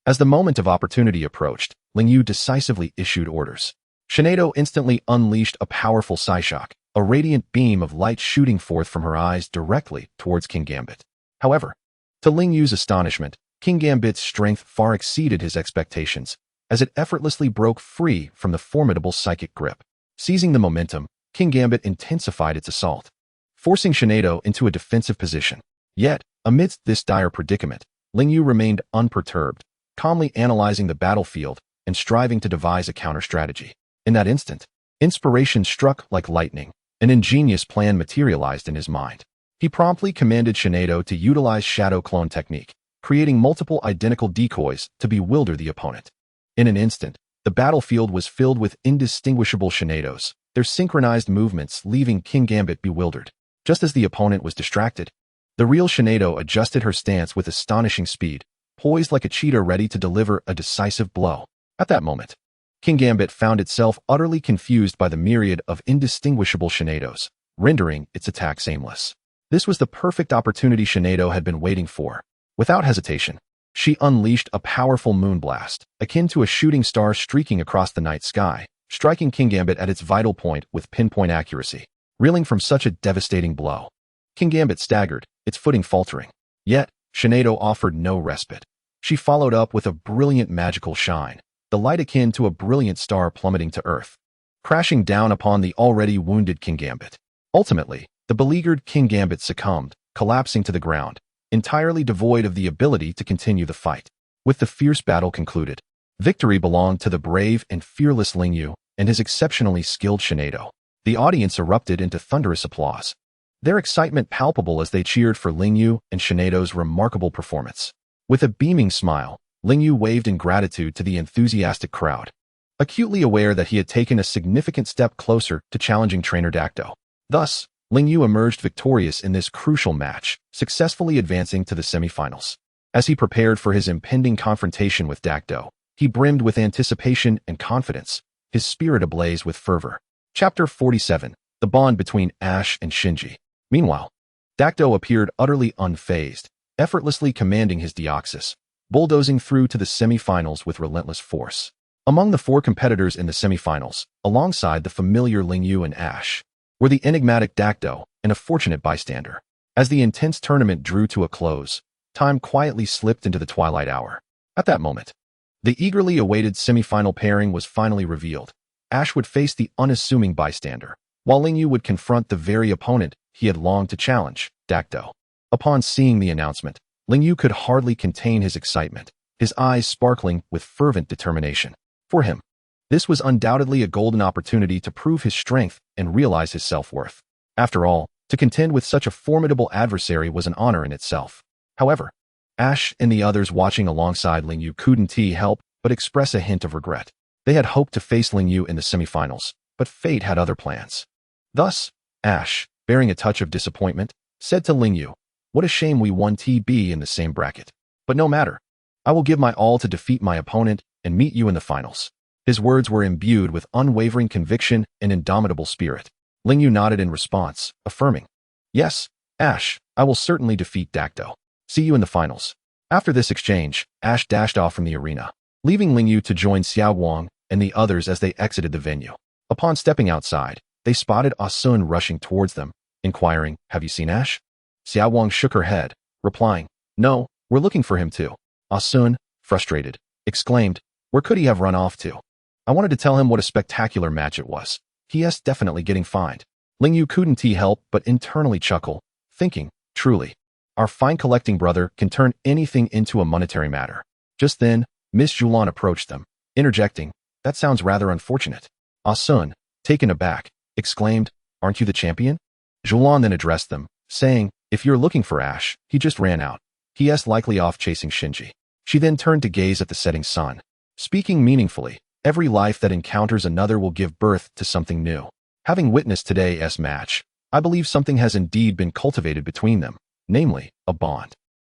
Speaker 2: As the moment of opportunity approached, Lingyu decisively issued orders. Shinado instantly unleashed a powerful Psyshock, a radiant beam of light shooting forth from her eyes directly towards Kingambit. However, to Lingyu's astonishment, Kingambit's strength far exceeded his expectations, as it effortlessly broke free from the formidable psychic grip. Seizing the momentum, Kingambit intensified its assault, forcing Shinado into a defensive position. Yet, amidst this dire predicament, Lingyu remained unperturbed, calmly analyzing the battlefield and striving to devise a counter-strategy. In that instant, inspiration struck like lightning. An ingenious plan materialized in his mind. He promptly commanded Shinado to utilize Shadow Clone technique, creating multiple identical decoys to bewilder the opponent. In an instant, the battlefield was filled with indistinguishable Shinados, their synchronized movements leaving Kingambit bewildered. Just as the opponent was distracted, the real Shinado adjusted her stance with astonishing speed, poised like a cheetah ready to deliver a decisive blow. At that moment, Kingambit found itself utterly confused by the myriad of indistinguishable Shinados, rendering its attacks aimless. This was the perfect opportunity Shinado had been waiting for. Without hesitation, she unleashed a powerful moonblast, akin to a shooting star streaking across the night sky, striking Kingambit at its vital point with pinpoint accuracy. Reeling from such a devastating blow, Kingambit staggered, its footing faltering. Yet, Shinado offered no respite. She followed up with a brilliant magical shine, the light akin to a brilliant star plummeting to earth, crashing down upon the already wounded Kingambit. Ultimately, the beleaguered Kingambit succumbed, collapsing to the ground, entirely devoid of the ability to continue the fight. With the fierce battle concluded, victory belonged to the brave and fearless Lingyu and his exceptionally skilled Shinado. The audience erupted into thunderous applause, their excitement palpable as they cheered for Lingyu and Shinado's remarkable performance. With a beaming smile, Lingyu waved in gratitude to the enthusiastic crowd, acutely aware that he had taken a significant step closer to challenging Trainer Dacto. Thus, Ling Yu emerged victorious in this crucial match, successfully advancing to the semifinals. As he prepared for his impending confrontation with Dacto, he brimmed with anticipation and confidence, his spirit ablaze with fervor. Chapter 47. The Bond Between Ash and Shinji. Meanwhile, Dacto appeared utterly unfazed, effortlessly commanding his Deoxys, bulldozing through to the semifinals with relentless force. Among the 4 competitors in the semifinals, alongside the familiar Ling Yu and Ash, were the enigmatic Dacto and a fortunate bystander. As the intense tournament drew to a close, time quietly slipped into the twilight hour. At that moment, the eagerly awaited semifinal pairing was finally revealed. Ash would face the unassuming bystander, while Ling Yu would confront the very opponent he had longed to challenge, Dacto. Upon seeing the announcement, Ling Yu could hardly contain his excitement, his eyes sparkling with fervent determination. For him, this was undoubtedly a golden opportunity to prove his strength and realize his self-worth. After all, to contend with such a formidable adversary was an honor in itself. However, Ash and the others watching alongside Ling Yu couldn't help but express a hint of regret. They had hoped to face Ling Yu in the semifinals, but fate had other plans. Thus, Ash, bearing a touch of disappointment, said to Ling Yu, "What a shame we won TB in the same bracket. But no matter. I will give my all to defeat my opponent and meet you in the finals." His words were imbued with unwavering conviction and indomitable spirit. Ling Yu nodded in response, affirming, "Yes, Ash, I will certainly defeat Dacto. See you in the finals." After this exchange, Ash dashed off from the arena, leaving Ling Yu to join Xiao Guang and the others as they exited the venue. Upon stepping outside, they spotted Asun rushing towards them, inquiring, "Have you seen Ash?" Xiao Guang shook her head, replying, "No, we're looking for him too." Asun, frustrated, exclaimed, "Where could he have run off to? I wanted to tell him what a spectacular match it was. He's definitely getting fined." Ling Yu couldn't help but internally chuckle, thinking, truly, our fine collecting brother can turn anything into a monetary matter. Just then, Miss Julan approached them, interjecting, "That sounds rather unfortunate." Asun, taken aback, exclaimed, "Aren't you the champion?" Julan then addressed them, saying, "If you're looking for Ash, he just ran out. He's likely off chasing Shinji." She then turned to gaze at the setting sun, speaking meaningfully, "Every life that encounters another will give birth to something new." Having witnessed today's match, I believe something has indeed been cultivated between them, namely, a bond.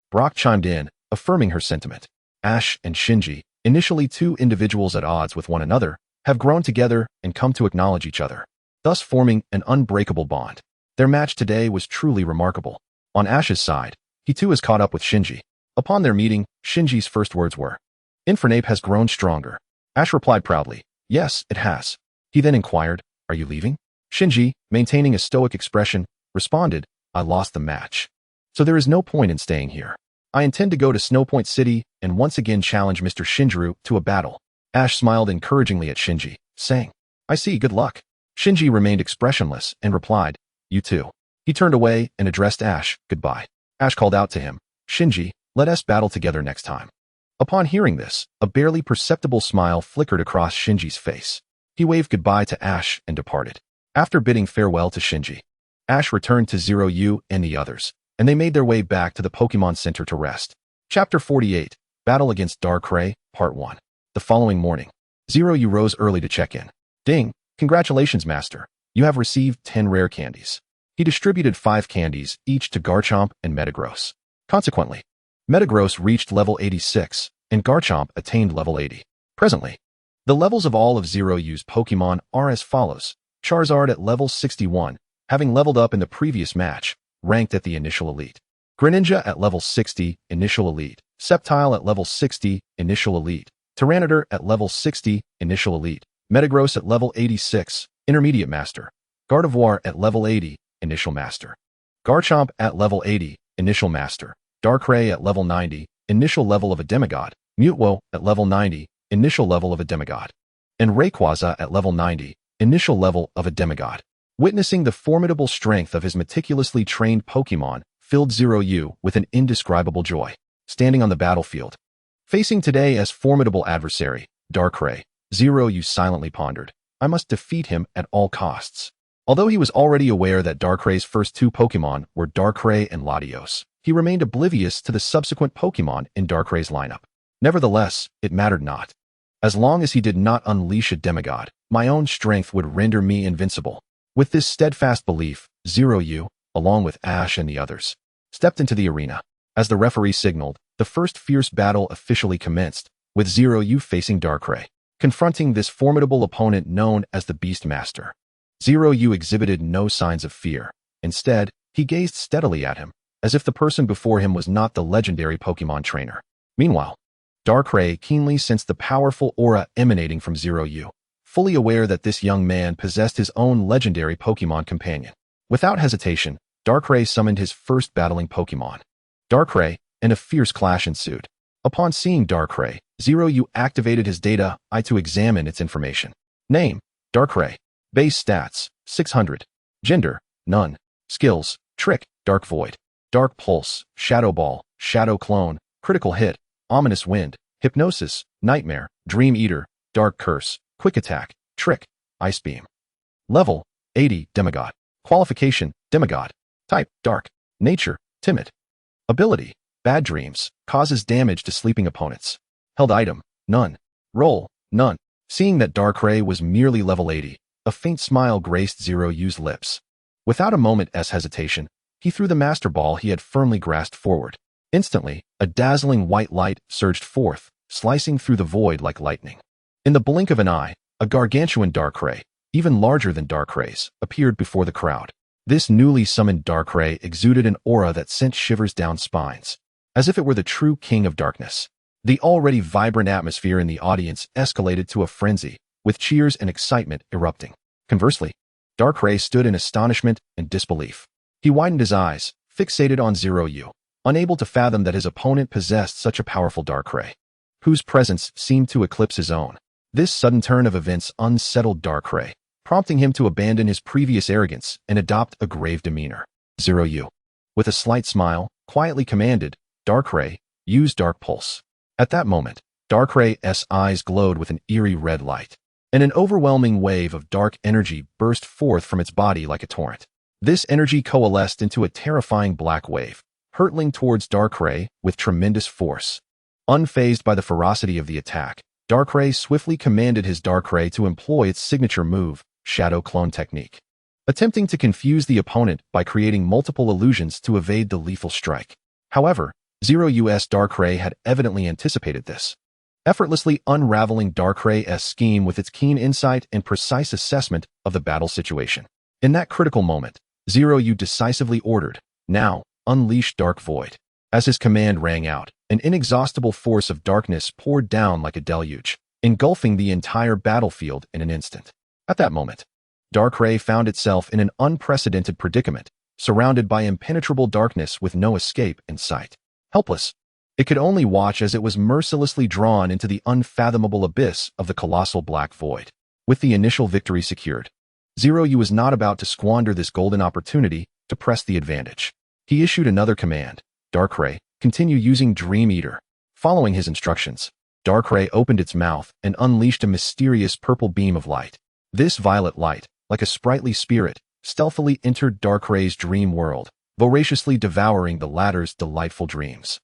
Speaker 2: Brock chimed in, affirming her sentiment. Ash and Shinji, initially 2 individuals at odds with one another, have grown together and come to acknowledge each other, thus forming an unbreakable bond. Their match today was truly remarkable. On Ash's side, he too has caught up with Shinji. Upon their meeting, Shinji's first words were, "Infernape has grown stronger." Ash replied proudly, "Yes, it has." He then inquired, "Are you leaving?" Shinji, maintaining a stoic expression, responded, "I lost the match. So there is no point in staying here. I intend to go to Snowpoint City and once again challenge Mr. Shinjiro to a battle." Ash smiled encouragingly at Shinji, saying, "I see, good luck." Shinji remained expressionless and replied, "You too." He turned away and addressed Ash, "Goodbye." Ash called out to him, "Shinji, let us battle together next time." Upon hearing this, a barely perceptible smile flickered across Shinji's face. He waved goodbye to Ash and departed. After bidding farewell to Shinji, Ash returned to Zeroyu and the others, and they made their way back to the Pokemon Center to rest. Chapter 48. Battle Against Darkrai, Part 1. The following morning, Zeroyu rose early to check in. "Ding, congratulations, Master. You have received 10 rare candies." He distributed 5 candies, each to Garchomp and Metagross. Consequently, Metagross reached level 86, and Garchomp attained level 80. Presently, the levels of all of Zeroyu's Pokemon are as follows. Charizard at level 61, having leveled up in the previous match, ranked at the initial elite. Greninja at level 60, initial elite. Sceptile at level 60, initial elite. Tyranitar at level 60, initial elite. Metagross at level 86, intermediate master. Gardevoir at level 80, initial master. Garchomp at level 80, initial master. Darkrai at level 90, initial level of a demigod. Mutwo at level 90, initial level of a demigod. And Rayquaza at level 90, initial level of a demigod. Witnessing the formidable strength of his meticulously trained Pokemon filled Zeroyu with an indescribable joy. Standing on the battlefield, facing today's formidable adversary, Darkrai, Zeroyu silently pondered, "I must defeat him at all costs." Although he was already aware that Darkrai's first 2 Pokemon were Darkrai and Latios, he remained oblivious to the subsequent Pokemon in Darkrai's lineup. Nevertheless, it mattered not. As long as he did not unleash a demigod, my own strength would render me invincible. With this steadfast belief, Zeroyu, along with Ash and the others, stepped into the arena. As the referee signaled, the first fierce battle officially commenced, with Zeroyu facing Darkrai, confronting this formidable opponent known as the Beastmaster. Zeroyu exhibited no signs of fear. Instead, he gazed steadily at him, as if the person before him was not the legendary Pokémon trainer. Meanwhile, Darkrai keenly sensed the powerful aura emanating from Zeroyu, fully aware that this young man possessed his own legendary Pokémon companion. Without hesitation, Darkrai summoned his first battling Pokémon, Darkrai, and a fierce clash ensued. Upon seeing Darkrai, Zeroyu activated his data eye to examine its information. Name: Darkrai. Base stats: 600. Gender: none. Skills: Trick, Dark Void, Dark Pulse, Shadow Ball, Shadow Clone, Critical Hit, Ominous Wind, Hypnosis, Nightmare, Dream Eater, Dark Curse, Quick Attack, Trick, Ice Beam. Level: 80, Demigod. Qualification: Demigod. Type: Dark. Nature: Timid. Ability: Bad Dreams, causes damage to sleeping opponents. Held item: none. Role: none. Seeing that Darkrai was merely level 80, a faint smile graced Zeroyu's lips. Without a moment's hesitation, he threw the Master Ball he had firmly grasped forward. Instantly, a dazzling white light surged forth, slicing through the void like lightning. In the blink of an eye, a gargantuan Darkrai, even larger than Darkrai's, appeared before the crowd. This newly summoned Darkrai exuded an aura that sent shivers down spines, as if it were the true king of darkness. The already vibrant atmosphere in the audience escalated to a frenzy, with cheers and excitement erupting. Conversely, Darkrai stood in astonishment and disbelief. He widened his eyes, fixated on Zeroyu, unable to fathom that his opponent possessed such a powerful Darkrai, whose presence seemed to eclipse his own. This sudden turn of events unsettled Darkrai, prompting him to abandon his previous arrogance and adopt a grave demeanor. Zeroyu, with a slight smile, quietly commanded, "Darkrai, use Dark Pulse." At that moment, Darkrai's eyes glowed with an eerie red light, and an overwhelming wave of dark energy burst forth from its body like a torrent. This energy coalesced into a terrifying black wave, hurtling towards Darkrai with tremendous force. Unfazed by the ferocity of the attack, Darkrai swiftly commanded his Darkrai to employ its signature move, Shadow Clone Technique, attempting to confuse the opponent by creating multiple illusions to evade the lethal strike. However, Zeroyu's Darkrai had evidently anticipated this, effortlessly unraveling Darkrai's scheme with its keen insight and precise assessment of the battle situation. In that critical moment, Zeroyu decisively ordered, "Now, unleash Dark Void." As his command rang out, an inexhaustible force of darkness poured down like a deluge, engulfing the entire battlefield in an instant. At that moment, Darkrai found itself in an unprecedented predicament, surrounded by impenetrable darkness with no escape in sight. Helpless, it could only watch as it was mercilessly drawn into the unfathomable abyss of the colossal black void. With the initial victory secured, Zeroyu was not about to squander this golden opportunity to press the advantage. He issued another command, "Darkrai, continue using Dream Eater." Following his instructions, Darkrai opened its mouth and unleashed a mysterious purple beam of light. This violet light, like a sprightly spirit, stealthily entered Darkrai's dream world, voraciously devouring the latter's delightful dreams.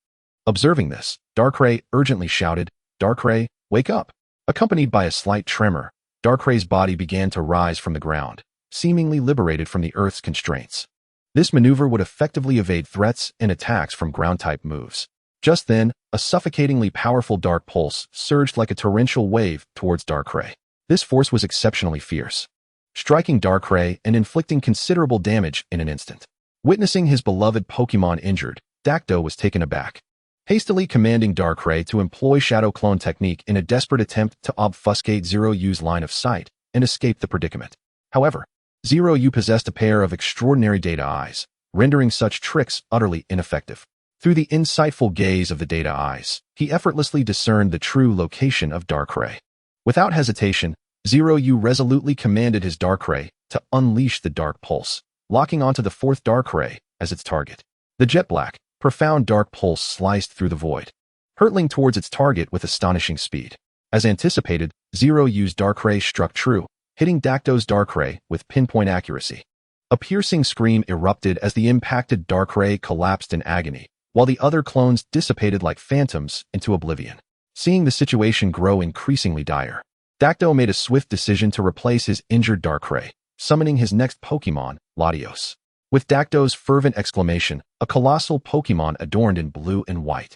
Speaker 2: Observing this, Darkrai urgently shouted, "Darkrai, wake up!" Accompanied by a slight tremor, Darkrai's body began to rise from the ground, seemingly liberated from the Earth's constraints. This maneuver would effectively evade threats and attacks from ground-type moves. Just then, a suffocatingly powerful dark pulse surged like a torrential wave towards Darkrai. This force was exceptionally fierce, striking Darkrai and inflicting considerable damage in an instant. Witnessing his beloved Pokémon injured, Dacto was taken aback, hastily commanding Darkrai to employ Shadow Clone Technique in a desperate attempt to obfuscate Zeroyu's line of sight and escape the predicament. However, Zeroyu possessed a pair of extraordinary data eyes, rendering such tricks utterly ineffective. Through the insightful gaze of the data eyes, he effortlessly discerned the true location of Darkrai. Without hesitation, Zeroyu resolutely commanded his Darkrai to unleash the Dark Pulse, locking onto the fourth Darkrai as its target. The jet-black, profound Dark Pulse sliced through the void, hurtling towards its target with astonishing speed. As anticipated, Zeroyu's Darkrai struck true, hitting Dacto's Darkrai with pinpoint accuracy. A piercing scream erupted as the impacted Darkrai collapsed in agony, while the other clones dissipated like phantoms into oblivion. Seeing the situation grow increasingly dire, Dacto made a swift decision to replace his injured Darkrai, summoning his next Pokémon, Latios. With Dacto's fervent exclamation, a colossal Pokémon adorned in blue and white,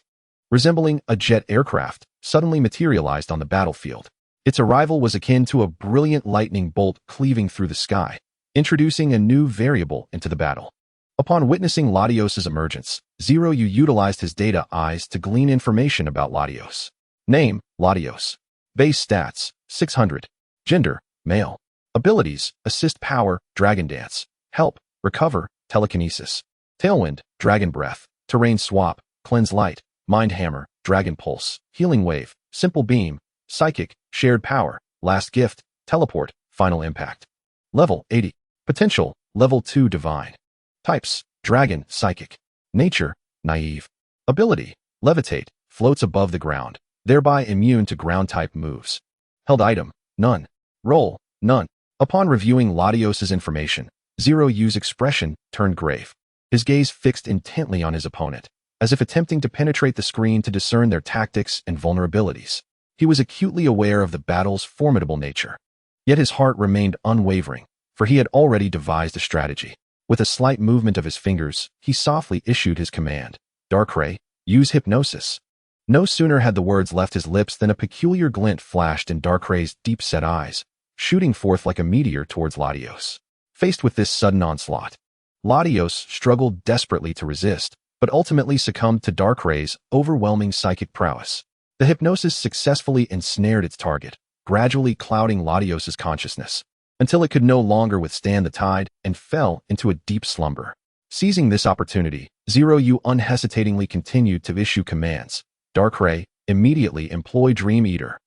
Speaker 2: resembling a jet aircraft, suddenly materialized on the battlefield. Its arrival was akin to a brilliant lightning bolt cleaving through the sky, introducing a new variable into the battle. Upon witnessing Latios' emergence, Zeroyu utilized his data eyes to glean information about Latios. Name, Latios. Base stats, 600. Gender, male. Abilities, Assist Power, Dragon Dance. Help, Recover, Telekinesis. Tailwind, Dragon Breath. Terrain Swap, Cleanse Light. Mind Hammer, Dragon Pulse. Healing Wave, Simple Beam. Psychic, Shared Power. Last Gift, Teleport, Final Impact. Level, 80. Potential, Level 2 Divine. Types, Dragon, Psychic. Nature, Naive. Ability, Levitate, floats above the ground, thereby immune to ground-type moves. Held item, none. Role, none. Upon reviewing Latios' information, Zeroyu's expression turned grave. His gaze fixed intently on his opponent, as if attempting to penetrate the screen to discern their tactics and vulnerabilities. He was acutely aware of the battle's formidable nature. Yet his heart remained unwavering, for he had already devised a strategy. With a slight movement of his fingers, he softly issued his command. Darkrai, use Hypnosis. No sooner had the words left his lips than a peculiar glint flashed in Darkrai's deep-set eyes, shooting forth like a meteor towards Latios. Faced with this sudden onslaught, Latios struggled desperately to resist, but ultimately succumbed to Darkrai's overwhelming psychic prowess. The hypnosis successfully ensnared its target, gradually clouding Latios' consciousness, until it could no longer withstand the tide and fell into a deep slumber. Seizing this opportunity, Zeroyu unhesitatingly continued to issue commands. Darkrai, immediately employ Dream Eater.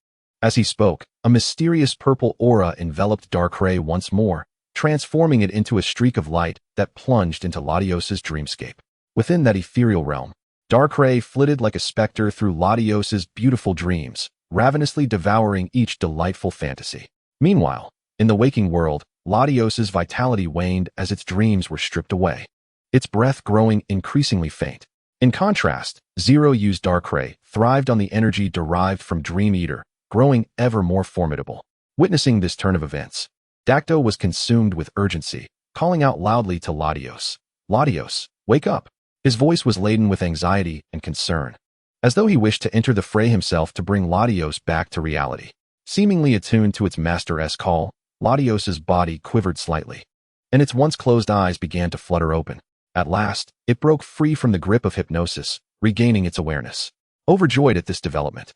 Speaker 2: As he spoke, a mysterious purple aura enveloped Darkrai once more, transforming it into a streak of light that plunged into Latios' dreamscape. Within that ethereal realm, Darkrai flitted like a specter through Latios' beautiful dreams, ravenously devouring each delightful fantasy. Meanwhile, in the waking world, Latios' vitality waned as its dreams were stripped away, its breath growing increasingly faint. In contrast, Zeroyu's Darkrai thrived on the energy derived from Dream Eater, growing ever more formidable. Witnessing this turn of events, Dacto was consumed with urgency, calling out loudly to Latios. Latios, wake up! His voice was laden with anxiety and concern, as though he wished to enter the fray himself to bring Latios back to reality. Seemingly attuned to its master's call, Latios' body quivered slightly, and its once closed eyes began to flutter open. At last, it broke free from the grip of hypnosis, regaining its awareness. Overjoyed at this development,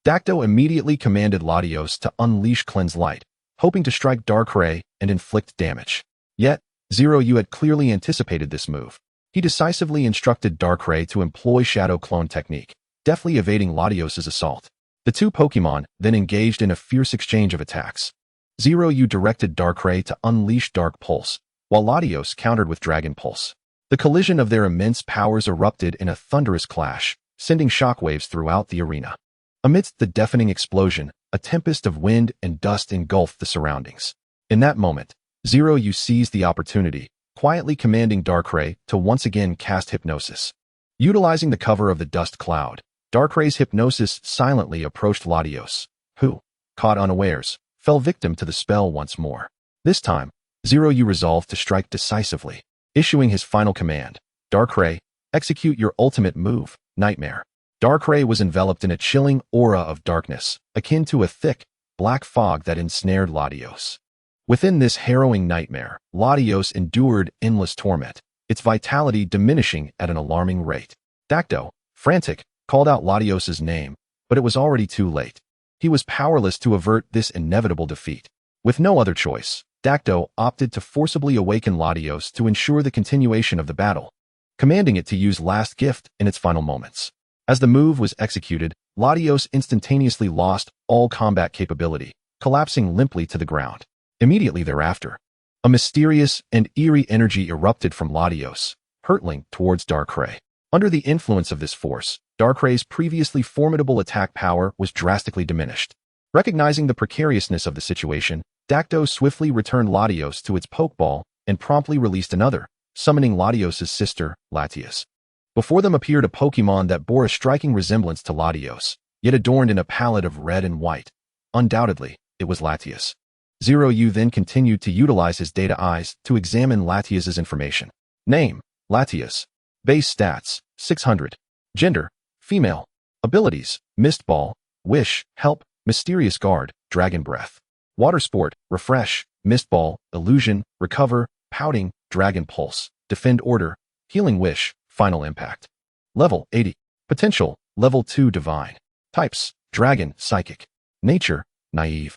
Speaker 2: Dacto immediately commanded Latios to unleash Cleanse Light, hoping to strike Darkrai and inflict damage. Yet, Zeroyu had clearly anticipated this move. He decisively instructed Darkrai to employ Shadow Clone technique, deftly evading Latios' assault. The two Pokémon then engaged in a fierce exchange of attacks. Zeroyu directed Darkrai to unleash Dark Pulse, while Latios countered with Dragon Pulse. The collision of their immense powers erupted in a thunderous clash, sending shockwaves throughout the arena. Amidst the deafening explosion, a tempest of wind and dust engulfed the surroundings. In that moment, Zeroyu seized the opportunity, quietly commanding Darkrai to once again cast Hypnosis. Utilizing the cover of the dust cloud, Darkrai's hypnosis silently approached Latios, who, caught unawares, fell victim to the spell once more. This time, Zeroyu resolved to strike decisively, issuing his final command. Darkrai, execute your ultimate move, Nightmare. Darkrai was enveloped in a chilling aura of darkness, akin to a thick, black fog that ensnared Latios. Within this harrowing nightmare, Latios endured endless torment, its vitality diminishing at an alarming rate. Dacto, frantic, called out Latios' name, but it was already too late. He was powerless to avert this inevitable defeat. With no other choice, Dacto opted to forcibly awaken Latios to ensure the continuation of the battle, commanding it to use Last Gift in its final moments. As the move was executed, Latios instantaneously lost all combat capability, collapsing limply to the ground. Immediately thereafter, a mysterious and eerie energy erupted from Latios, hurtling towards Darkrai. Under the influence of this force, Darkrai's previously formidable attack power was drastically diminished. Recognizing the precariousness of the situation, Dacto swiftly returned Latios to its Pokeball and promptly released another, summoning Latios' sister, Latias. Before them appeared a Pokemon that bore a striking resemblance to Latios, yet adorned in a palette of red and white. Undoubtedly, it was Latias. Zeroyu then continued to utilize his data eyes to examine Latias' information. Name, Latias. Base stats, 600. Gender, female. Abilities, Mist Ball, Wish, Help, Mysterious Guard, Dragon Breath. Water Sport, Refresh, Mist Ball, Illusion, Recover, Pouting, Dragon Pulse, Defend Order, Healing Wish, Final Impact. Level 80. Potential, Level 2 Divine. Types, Dragon, Psychic. Nature, Naive.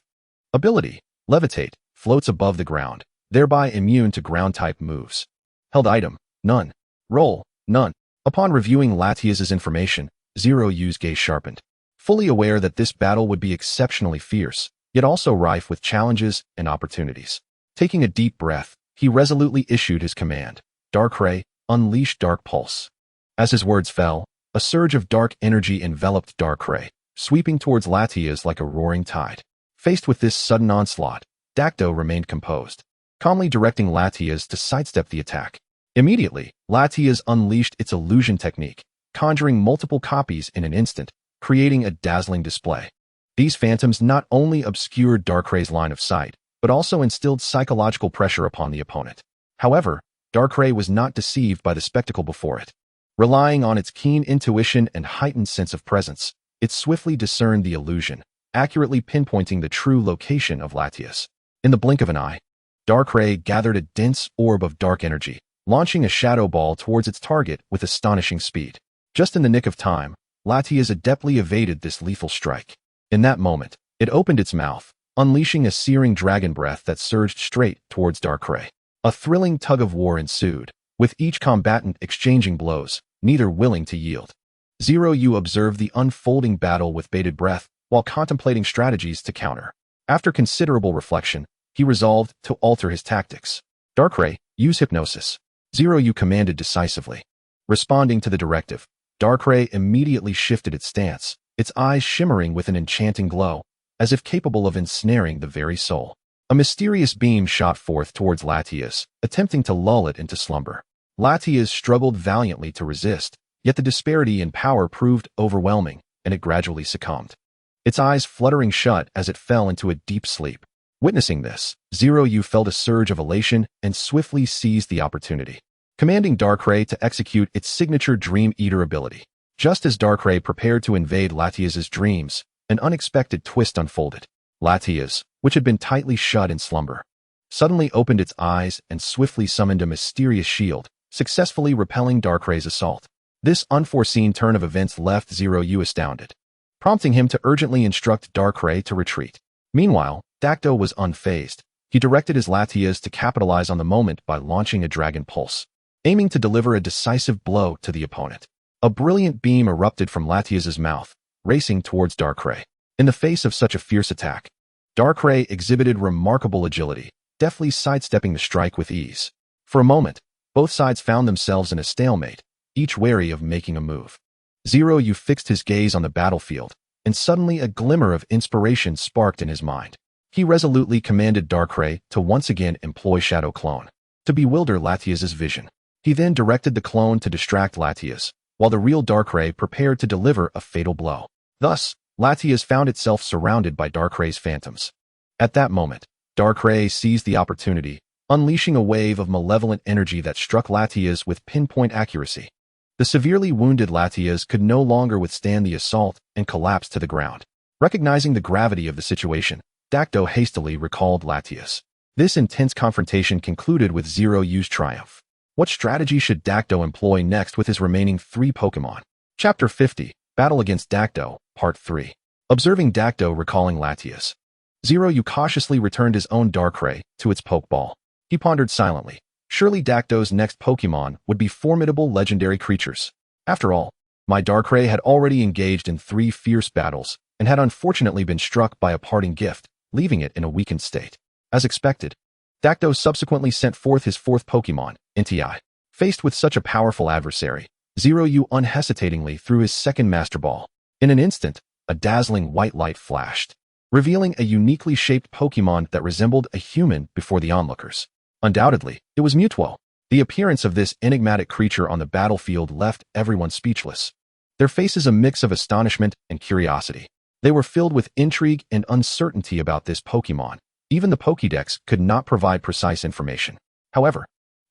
Speaker 2: Ability, Levitate, floats above the ground, thereby immune to ground-type moves. Held item, none. Role, none. Upon reviewing Latias's information, Zeroyu's gaze sharpened. Fully aware that this battle would be exceptionally fierce, yet also rife with challenges and opportunities. Taking a deep breath, he resolutely issued his command. Darkrai, unleash Dark Pulse. As his words fell, a surge of dark energy enveloped Darkrai, sweeping towards Latias like a roaring tide. Faced with this sudden onslaught, Dacto remained composed, calmly directing Latias to sidestep the attack. Immediately, Latias unleashed its illusion technique, conjuring multiple copies in an instant, creating a dazzling display. These phantoms not only obscured Darkray's line of sight, but also instilled psychological pressure upon the opponent. However, Darkrai was not deceived by the spectacle before it. Relying on its keen intuition and heightened sense of presence, it swiftly discerned the illusion, accurately pinpointing the true location of Latias. In the blink of an eye, Darkrai gathered a dense orb of dark energy, launching a shadow ball towards its target with astonishing speed. Just in the nick of time, Latias adeptly evaded this lethal strike. In that moment, it opened its mouth, unleashing a searing dragon breath that surged straight towards Darkrai. A thrilling tug-of-war ensued, with each combatant exchanging blows, neither willing to yield. Zeroyu observed the unfolding battle with bated breath while contemplating strategies to counter. After considerable reflection, he resolved to alter his tactics. Darkrai, use Hypnosis. Zeroyu commanded decisively. Responding to the directive, Darkrai immediately shifted its stance, its eyes shimmering with an enchanting glow, as if capable of ensnaring the very soul. A mysterious beam shot forth towards Latias, attempting to lull it into slumber. Latias struggled valiantly to resist, yet the disparity in power proved overwhelming, and it gradually succumbed. Its eyes fluttering shut as it fell into a deep sleep. Witnessing this, Zeroyu felt a surge of elation and swiftly seized the opportunity, commanding Darkrai to execute its signature Dream Eater ability. Just as Darkrai prepared to invade Latias's dreams, an unexpected twist unfolded. Latias, which had been tightly shut in slumber, suddenly opened its eyes and swiftly summoned a mysterious shield, successfully repelling Darkray's assault. This unforeseen turn of events left Zeroyu astounded, prompting him to urgently instruct Darkrai to retreat. Meanwhile, Dacto was unfazed. He directed his Latias to capitalize on the moment by launching a Dragon Pulse, aiming to deliver a decisive blow to the opponent. A brilliant beam erupted from Latias's mouth, racing towards Darkrai. In the face of such a fierce attack, Darkrai exhibited remarkable agility, deftly sidestepping the strike with ease. For a moment, both sides found themselves in a stalemate, each wary of making a move. Zeroyu fixed his gaze on the battlefield, and suddenly a glimmer of inspiration sparked in his mind. He resolutely commanded Darkrai to once again employ Shadow Clone, to bewilder Latias's vision. He then directed the clone to distract Latias, while the real Darkrai prepared to deliver a fatal blow. Thus, Latias found itself surrounded by Darkray's phantoms. At that moment, Darkrai seized the opportunity, unleashing a wave of malevolent energy that struck Latias with pinpoint accuracy. The severely wounded Latias could no longer withstand the assault and collapsed to the ground. Recognizing the gravity of the situation, Dacto hastily recalled Latias. This intense confrontation concluded with Zeroyu's triumph. What strategy should Dacto employ next with his remaining 3 Pokémon? Chapter 50, Battle Against Dacto, Part 3. Observing Dacto recalling Latias, Zeroyu cautiously returned his own Darkrai to its Pokeball. He pondered silently. Surely Dacto's next Pokémon would be formidable legendary creatures. After all, my Darkrai had already engaged in 3 fierce battles and had unfortunately been struck by a parting gift, leaving it in a weakened state. As expected, Dacto subsequently sent forth his 4th Pokémon, Entei. Faced with such a powerful adversary, Zeroyu unhesitatingly threw his second Master Ball. In an instant, a dazzling white light flashed, revealing a uniquely shaped Pokémon that resembled a human before the onlookers. Undoubtedly, it was Mutuo. The appearance of this enigmatic creature on the battlefield left everyone speechless, their faces a mix of astonishment and curiosity. They were filled with intrigue and uncertainty about this Pokémon. Even the Pokédex could not provide precise information. However,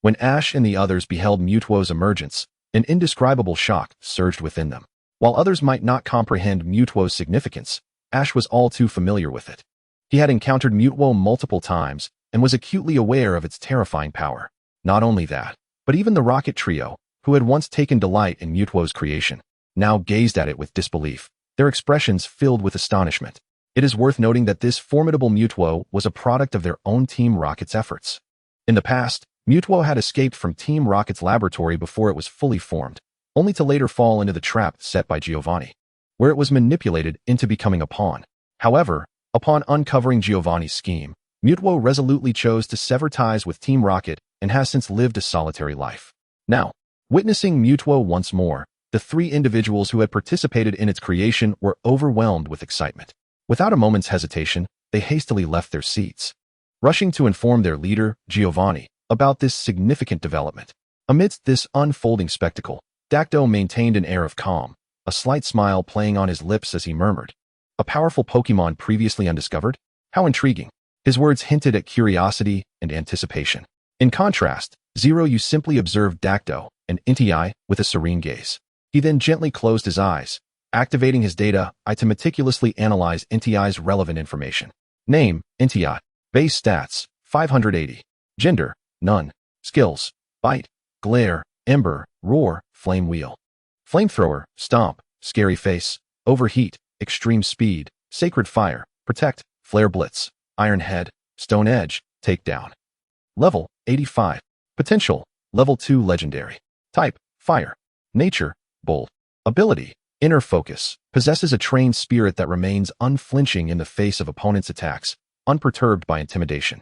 Speaker 2: When Ash and the others beheld Mutuo's emergence, an indescribable shock surged within them. While others might not comprehend Mutuo's significance, Ash was all too familiar with it. He had encountered Mutuo multiple times and was acutely aware of its terrifying power. Not only that, but even the Rocket Trio, who had once taken delight in Mutuo's creation, now gazed at it with disbelief, their expressions filled with astonishment. It is worth noting that this formidable Mutuo was a product of their own Team Rocket's efforts. In the past, Mutuo had escaped from Team Rocket's laboratory before it was fully formed, only to later fall into the trap set by Giovanni, where it was manipulated into becoming a pawn. However, upon uncovering Giovanni's scheme, Mutuo resolutely chose to sever ties with Team Rocket and has since lived a solitary life. Now, witnessing Mutuo once more, the three individuals who had participated in its creation were overwhelmed with excitement. Without a moment's hesitation, they hastily left their seats, rushing to inform their leader, Giovanni, about this significant development. Amidst this unfolding spectacle, Dacto maintained an air of calm, a slight smile playing on his lips as he murmured, "A powerful Pokémon previously undiscovered? How intriguing." His words hinted at curiosity and anticipation. In contrast, Zeroyu simply observed Dacto and Inti with a serene gaze. He then gently closed his eyes, activating his data eye to meticulously analyze Inti's relevant information. Name, Inti. Base stats, 580. Gender, none. Skills, Bite, Glare, Ember, Roar, Flame Wheel. Flamethrower, Stomp, Scary Face, Overheat, Extreme Speed, Sacred Fire, Protect, Flare Blitz, Iron Head, Stone Edge, Takedown. Level, 85. Potential, Level 2 Legendary. Type, Fire. Nature, Bold. Ability, Inner Focus. Possesses a trained spirit that remains unflinching in the face of opponents' attacks, unperturbed by intimidation.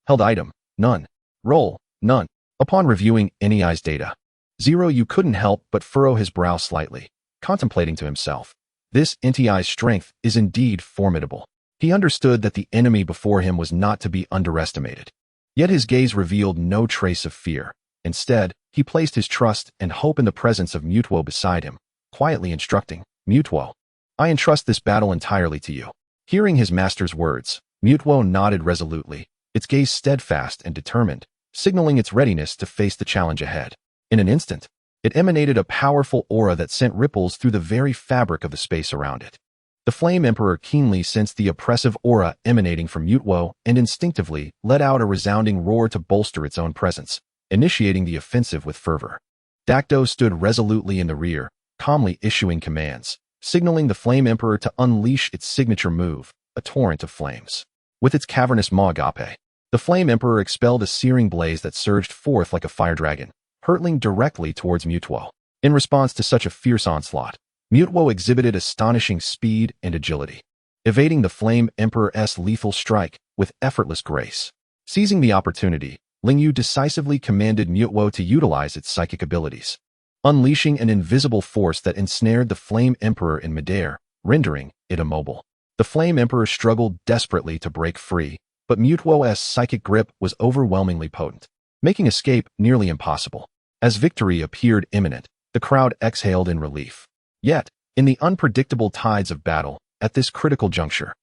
Speaker 2: Held item, none. Role, none. Upon reviewing Inti's data, Zeroyu couldn't help but furrow his brow slightly, contemplating to himself. This Inti's strength is indeed formidable. He understood that the enemy before him was not to be underestimated. Yet his gaze revealed no trace of fear. Instead, he placed his trust and hope in the presence of Mutuo beside him, quietly instructing, "Mutuo, I entrust this battle entirely to you." Hearing his master's words, Mutuo nodded resolutely, its gaze steadfast and determined, signaling its readiness to face the challenge ahead. In an instant, it emanated a powerful aura that sent ripples through the very fabric of the space around it. The Flame Emperor keenly sensed the oppressive aura emanating from Mutuo and instinctively let out a resounding roar to bolster its own presence, initiating the offensive with fervor. Dacto stood resolutely in the rear, calmly issuing commands, signaling the Flame Emperor to unleash its signature move, a torrent of flames. With its cavernous maw agape, the Flame Emperor expelled a searing blaze that surged forth like a fire dragon, hurtling directly towards Mutuo. In response to such a fierce onslaught, Mutuo exhibited astonishing speed and agility, evading the Flame Emperor's lethal strike with effortless grace. Seizing the opportunity, Lingyu decisively commanded Mutuo to utilize its psychic abilities, unleashing an invisible force that ensnared the Flame Emperor in midair, rendering it immobile. The Flame Emperor struggled desperately to break free, but Mutuo's psychic grip was overwhelmingly potent, making escape nearly impossible. As victory appeared imminent, the crowd exhaled in relief. Yet, in the unpredictable tides of battle, at this critical juncture,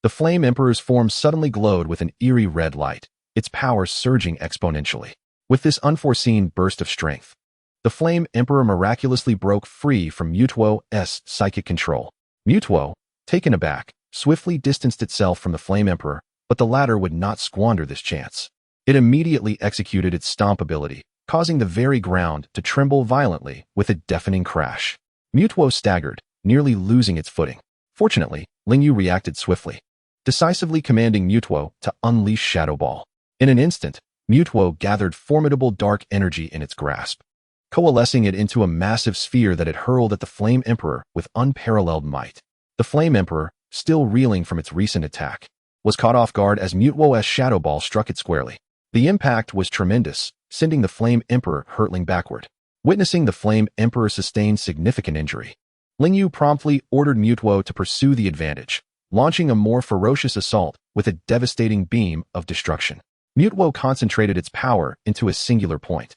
Speaker 2: the Flame Emperor's form suddenly glowed with an eerie red light, its power surging exponentially. With this unforeseen burst of strength, the Flame Emperor miraculously broke free from Mutuo's psychic control. Mutuo, taken aback, swiftly distanced itself from the Flame Emperor, but the latter would not squander this chance. It immediately executed its stomp ability, causing the very ground to tremble violently with a deafening crash. Mutuo staggered, nearly losing its footing. Fortunately, Lingyu reacted swiftly, decisively commanding Mutuo to unleash Shadow Ball. In an instant, Mutuo gathered formidable dark energy in its grasp, coalescing it into a massive sphere that it hurled at the Flame Emperor with unparalleled might. The Flame Emperor, still reeling from its recent attack, was caught off guard as Mutuo's Shadow Ball struck it squarely. The impact was tremendous, sending the Flame Emperor hurtling backward. Witnessing the Flame Emperor sustain significant injury, Lingyu promptly ordered Mutuo to pursue the advantage, launching a more ferocious assault with a devastating beam of destruction. Mutuo concentrated its power into a singular point,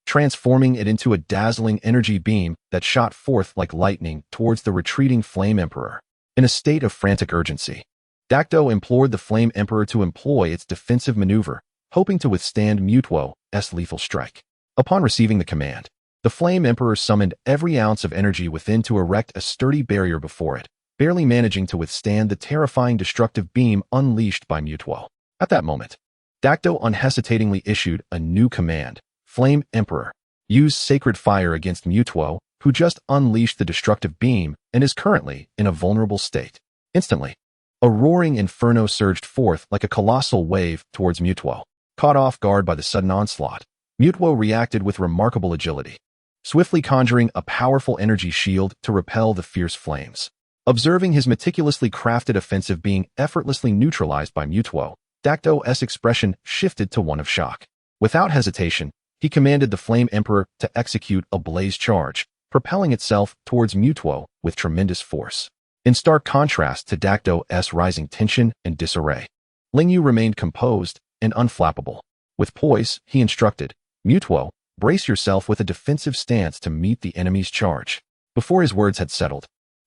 Speaker 2: transforming it into a dazzling energy beam that shot forth like lightning towards the retreating Flame Emperor. In a state of frantic urgency, Dacto implored the Flame Emperor to employ its defensive maneuver, hoping to withstand Mutuo's lethal strike. Upon receiving the command, the Flame Emperor summoned every ounce of energy within to erect a sturdy barrier before it, barely managing to withstand the terrifying destructive beam unleashed by Mutuo. At that moment, Dacto unhesitatingly issued a new command: Flame Emperor. Use Sacred Fire against Mutuo, who just unleashed the destructive beam and is currently in a vulnerable state. Instantly, a roaring inferno surged forth like a colossal wave towards Mutuo. Caught off guard by the sudden onslaught, Mutuo reacted with remarkable agility, swiftly conjuring a powerful energy shield to repel the fierce flames. Observing his meticulously crafted offensive being effortlessly neutralized by Mutuo, Dacto's expression shifted to one of shock. Without hesitation, he commanded the Flame Emperor to execute a blaze charge, propelling itself towards Mutuo with tremendous force. In stark contrast to Dacto's rising tension and disarray, Lingyu remained composed and unflappable. With poise, he instructed, Mutuo, brace yourself with a defensive stance to meet the enemy's charge. Before his words had settled,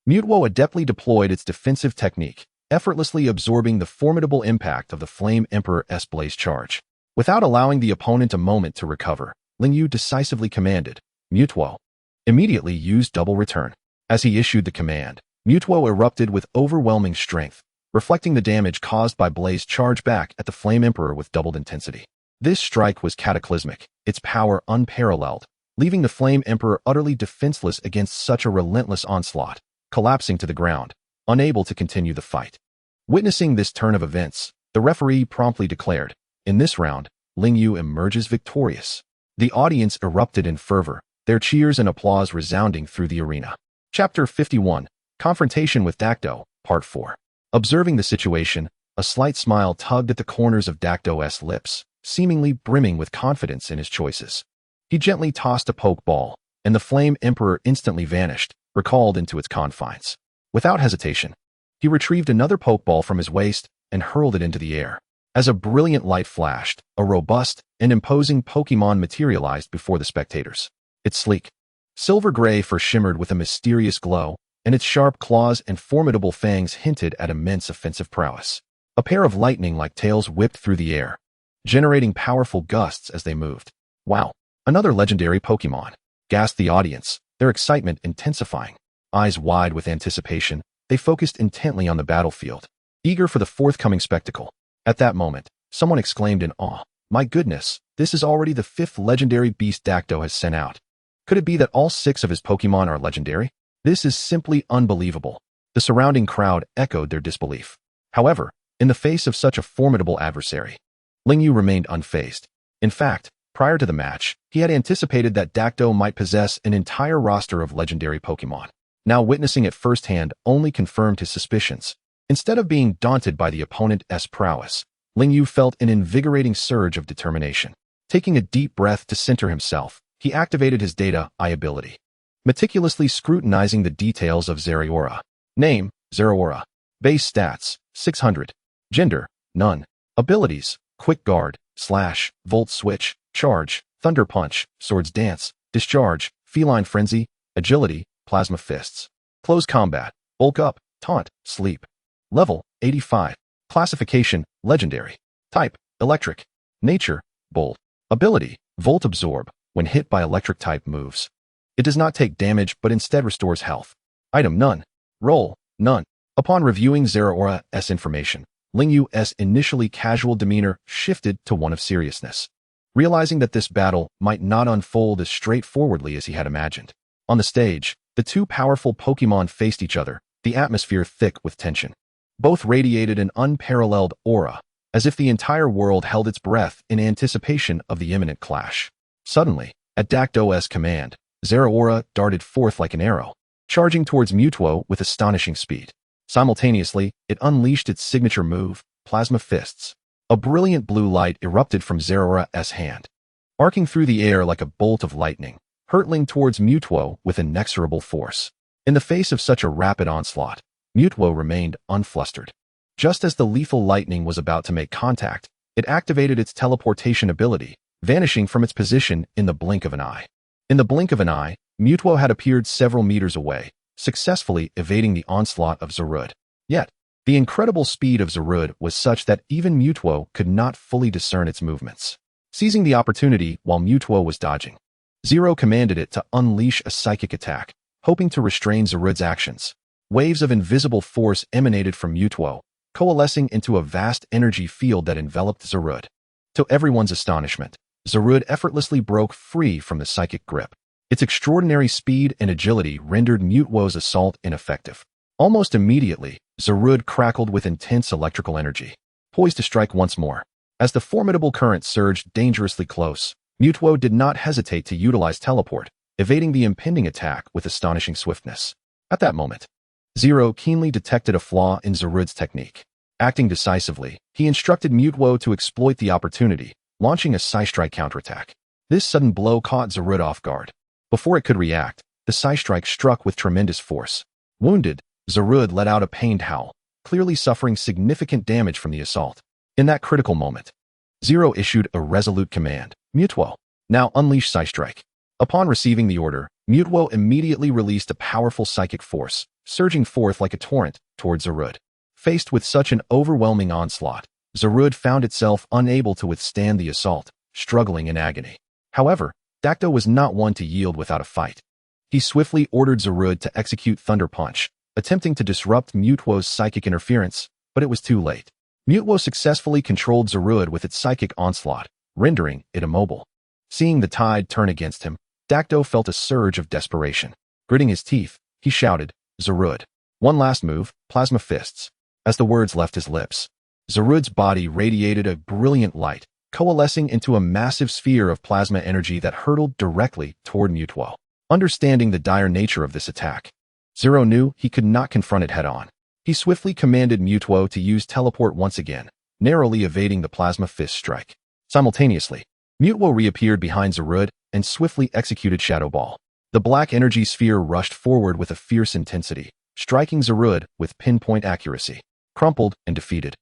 Speaker 2: Mutuo adeptly deployed its defensive technique, effortlessly absorbing the formidable impact of the Flame Emperor's blaze charge. Without allowing the opponent a moment to recover, Lingyu decisively commanded, Mutuo, immediately use double return. As he issued the command, Mutuo erupted with overwhelming strength, reflecting the damage caused by blaze charge back at the Flame Emperor with doubled intensity. This strike was cataclysmic, its power unparalleled, leaving the Flame Emperor utterly defenseless against such a relentless onslaught, collapsing to the ground, unable to continue the fight. Witnessing this turn of events, the referee promptly declared, in this round, Lingyu emerges victorious. The audience erupted in fervor, their cheers and applause resounding through the arena. Chapter 51, Confrontation with Dacto, Part 4. Observing the situation, a slight smile tugged at the corners of Dacto's lips, seemingly brimming with confidence in his choices. He gently tossed a poke ball, and the Flame Emperor instantly vanished, recalled into its confines. Without hesitation, he retrieved another pokeball from his waist and hurled it into the air. As a brilliant light flashed, a robust and imposing Pokémon materialized before the spectators. Its sleek, silver-gray fur shimmered with a mysterious glow, and its sharp claws and formidable fangs hinted at immense offensive prowess. A pair of lightning-like tails whipped through the air, generating powerful gusts as they moved. Wow, another legendary Pokémon, gasped the audience, their excitement intensifying. Eyes wide with anticipation, they focused intently on the battlefield, eager for the forthcoming spectacle. At that moment, someone exclaimed in awe, my goodness, this is already the 5th legendary beast Dacto has sent out. Could it be that all 6 of his Pokémon are legendary? This is simply unbelievable. The surrounding crowd echoed their disbelief. However, in the face of such a formidable adversary, Lingyu remained unfazed. In fact, prior to the match, he had anticipated that Dacto might possess an entire roster of legendary Pokémon. Now witnessing it firsthand only confirmed his suspicions. Instead of being daunted by the opponent's prowess, Lingyu felt an invigorating surge of determination. Taking a deep breath to center himself, he activated his data eye ability, meticulously scrutinizing the details of Zeraora. Name, Zeraora. Base stats, 600. Gender, none. Abilities, Quick Guard, Slash, Volt Switch, Charge, Thunder Punch, Swords Dance, Discharge, Feline Frenzy, Agility, Plasma Fists. Close Combat, Bulk Up, Taunt, Sleep. Level, 85. Classification, Legendary. Type, Electric. Nature, Bolt. Ability, Volt Absorb. When hit by Electric-type moves, it does not take damage but instead restores health. Item, none. Role, none. Upon reviewing Zeraora's information, Lingyu's initially casual demeanor shifted to one of seriousness, realizing that this battle might not unfold as straightforwardly as he had imagined. On the stage, the two powerful Pokémon faced each other, the atmosphere thick with tension. Both radiated an unparalleled aura, as if the entire world held its breath in anticipation of the imminent clash. Suddenly, at Dacto's command, Zeraora darted forth like an arrow, charging towards Mutuo with astonishing speed. Simultaneously, it unleashed its signature move, Plasma Fists. A brilliant blue light erupted from Zeraora's hand, arcing through the air like a bolt of lightning, hurtling towards Mutuo with inexorable force. In the face of such a rapid onslaught, Mutuo remained unflustered. Just as the lethal lightning was about to make contact, it activated its teleportation ability, vanishing from its position in the blink of an eye. In the blink of an eye, Mutuo had appeared several meters away, successfully evading the onslaught of Zeroyu. Yet, the incredible speed of Zeroyu was such that even Mutuo could not fully discern its movements. Seizing the opportunity while Mewtwo was dodging, Zero commanded it to unleash a psychic attack, hoping to restrain Zarude's actions. Waves of invisible force emanated from Mewtwo, coalescing into a vast energy field that enveloped Zarude. To everyone's astonishment, Zarude effortlessly broke free from the psychic grip. Its extraordinary speed and agility rendered Mewtwo's assault ineffective. Almost immediately, Zarude crackled with intense electrical energy, poised to strike once more. As the formidable current surged dangerously close, Mewtwo did not hesitate to utilize teleport, evading the impending attack with astonishing swiftness. At that moment, Zero keenly detected a flaw in Zarude's technique. Acting decisively, he instructed Mewtwo to exploit the opportunity, launching a Psystrike counterattack. This sudden blow caught Zarude off guard. Before it could react, the Psystrike struck with tremendous force. Wounded, Zarude let out a pained howl, clearly suffering significant damage from the assault. In that critical moment, Zero issued a resolute command. Mewtwo, now unleash Psystrike. Upon receiving the order, Mewtwo immediately released a powerful psychic force, surging forth like a torrent toward Zarude. Faced with such an overwhelming onslaught, Zarude found itself unable to withstand the assault, struggling in agony. However, Dacto was not one to yield without a fight. He swiftly ordered Zarude to execute Thunder Punch, attempting to disrupt Mewtwo's psychic interference, but it was too late. Mewtwo successfully controlled Zarude with its psychic onslaught, rendering it immobile. Seeing the tide turn against him, Dacto felt a surge of desperation. Gritting his teeth, he shouted, "Zarude. One last move, Plasma Fists." As the words left his lips, Zarude's body radiated a brilliant light, coalescing into a massive sphere of plasma energy that hurtled directly toward Mewtwo. Understanding the dire nature of this attack, Zero knew he could not confront it head-on. He swiftly commanded Mewtwo to use teleport once again, narrowly evading the Plasma Fist strike. Simultaneously, Mewtwo reappeared behind Zarude and swiftly executed Shadow Ball. The black energy sphere rushed forward with a fierce intensity, striking Zarude with pinpoint accuracy. Crumpled and defeated,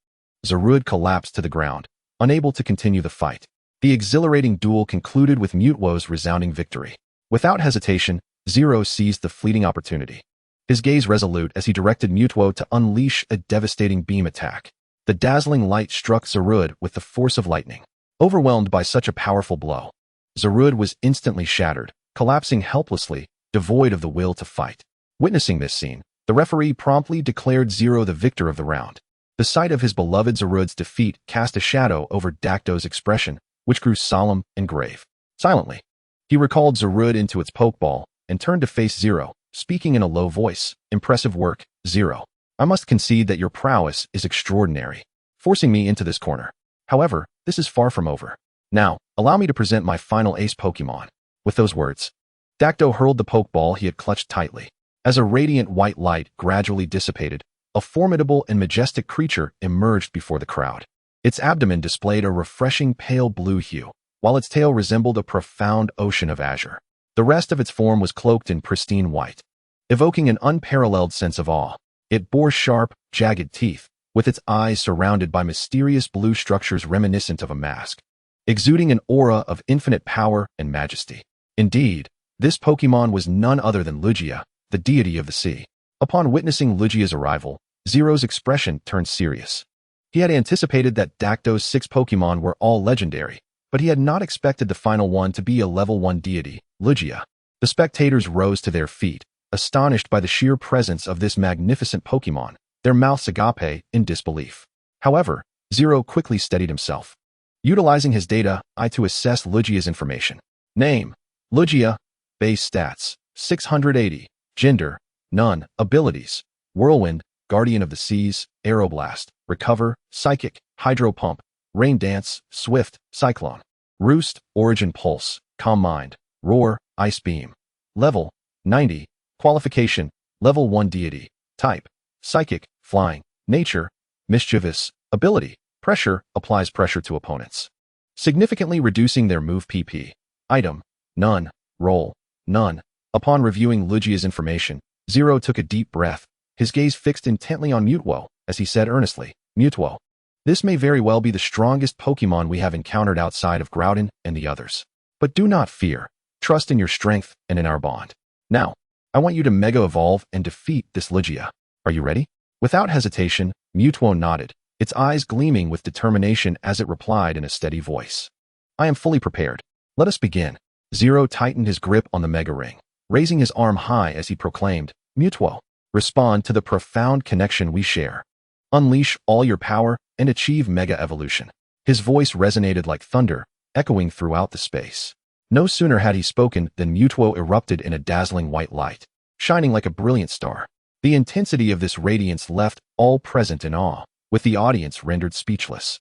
Speaker 2: Zarude collapsed to the ground, unable to continue the fight. The exhilarating duel concluded with Mewtwo's resounding victory. Without hesitation, Zero seized the fleeting opportunity. His gaze resolute as he directed Mewtwo to unleash a devastating beam attack. The dazzling light struck Zarude with the force of lightning. Overwhelmed by such a powerful blow, Zarude was instantly shattered, collapsing helplessly, devoid of the will to fight. Witnessing this scene, the referee promptly declared Zero the victor of the round. The sight of his beloved Zarude's defeat cast a shadow over Dacto's expression, which grew solemn and grave. Silently, he recalled Zarude into its Pokeball and turned to face Zero, speaking in a low voice. "Impressive work, Zero. I must concede that your prowess is extraordinary, forcing me into this corner. However, this is far from over. Now, allow me to present my final ace Pokemon." With those words, Dacto hurled the Pokeball he had clutched tightly. As a radiant white light gradually dissipated, a formidable and majestic creature emerged before the crowd. Its abdomen displayed a refreshing pale blue hue, while its tail resembled a profound ocean of azure. The rest of its form was cloaked in pristine white, evoking an unparalleled sense of awe. It bore sharp, jagged teeth, with its eyes surrounded by mysterious blue structures reminiscent of a mask, exuding an aura of infinite power and majesty. Indeed, this Pokemon was none other than Lugia, the deity of the sea. Upon witnessing Lugia's arrival, Zero's expression turned serious. He had anticipated that Dacto's 6 Pokemon were all legendary, but he had not expected the final one to be a level 1 deity, Lugia. The spectators rose to their feet, astonished by the sheer presence of this magnificent Pokemon, their mouths agape in disbelief. However, Zero quickly steadied himself, utilizing his data eye to assess Lugia's information. Name: Lugia. Base stats: 680. Gender: none. Abilities: Whirlwind, Guardian of the Seas, Aeroblast, Recover, Psychic, Hydro Pump, Rain Dance, Swift, Cyclone. Roost, Origin Pulse, Calm Mind, Roar, Ice Beam. Level: 90. Qualification: Level 1 Deity. Type: Psychic, Flying. Nature: Mischievous. Ability: Pressure, applies pressure to opponents, significantly reducing their move PP. Item: none. Role: none. Upon reviewing Lugia's information, Zero took a deep breath, his gaze fixed intently on Mewtwo, as he said earnestly, "Mewtwo, this may very well be the strongest Pokemon we have encountered outside of Groudon and the others. But do not fear. Trust in your strength and in our bond. Now, I want you to Mega Evolve and defeat this Lugia. Are you ready?" Without hesitation, Mewtwo nodded, its eyes gleaming with determination as it replied in a steady voice, I am fully prepared. Let us begin. Zero tightened his grip on the Mega Ring, raising his arm high as he proclaimed, Mutwo, respond to the profound connection we share. Unleash all your power and achieve Mega Evolution. His voice resonated like thunder, echoing throughout the space. No sooner had he spoken than Mutwo erupted in a dazzling white light, shining like a brilliant star. The intensity of this radiance left all present in awe, with the audience rendered speechless.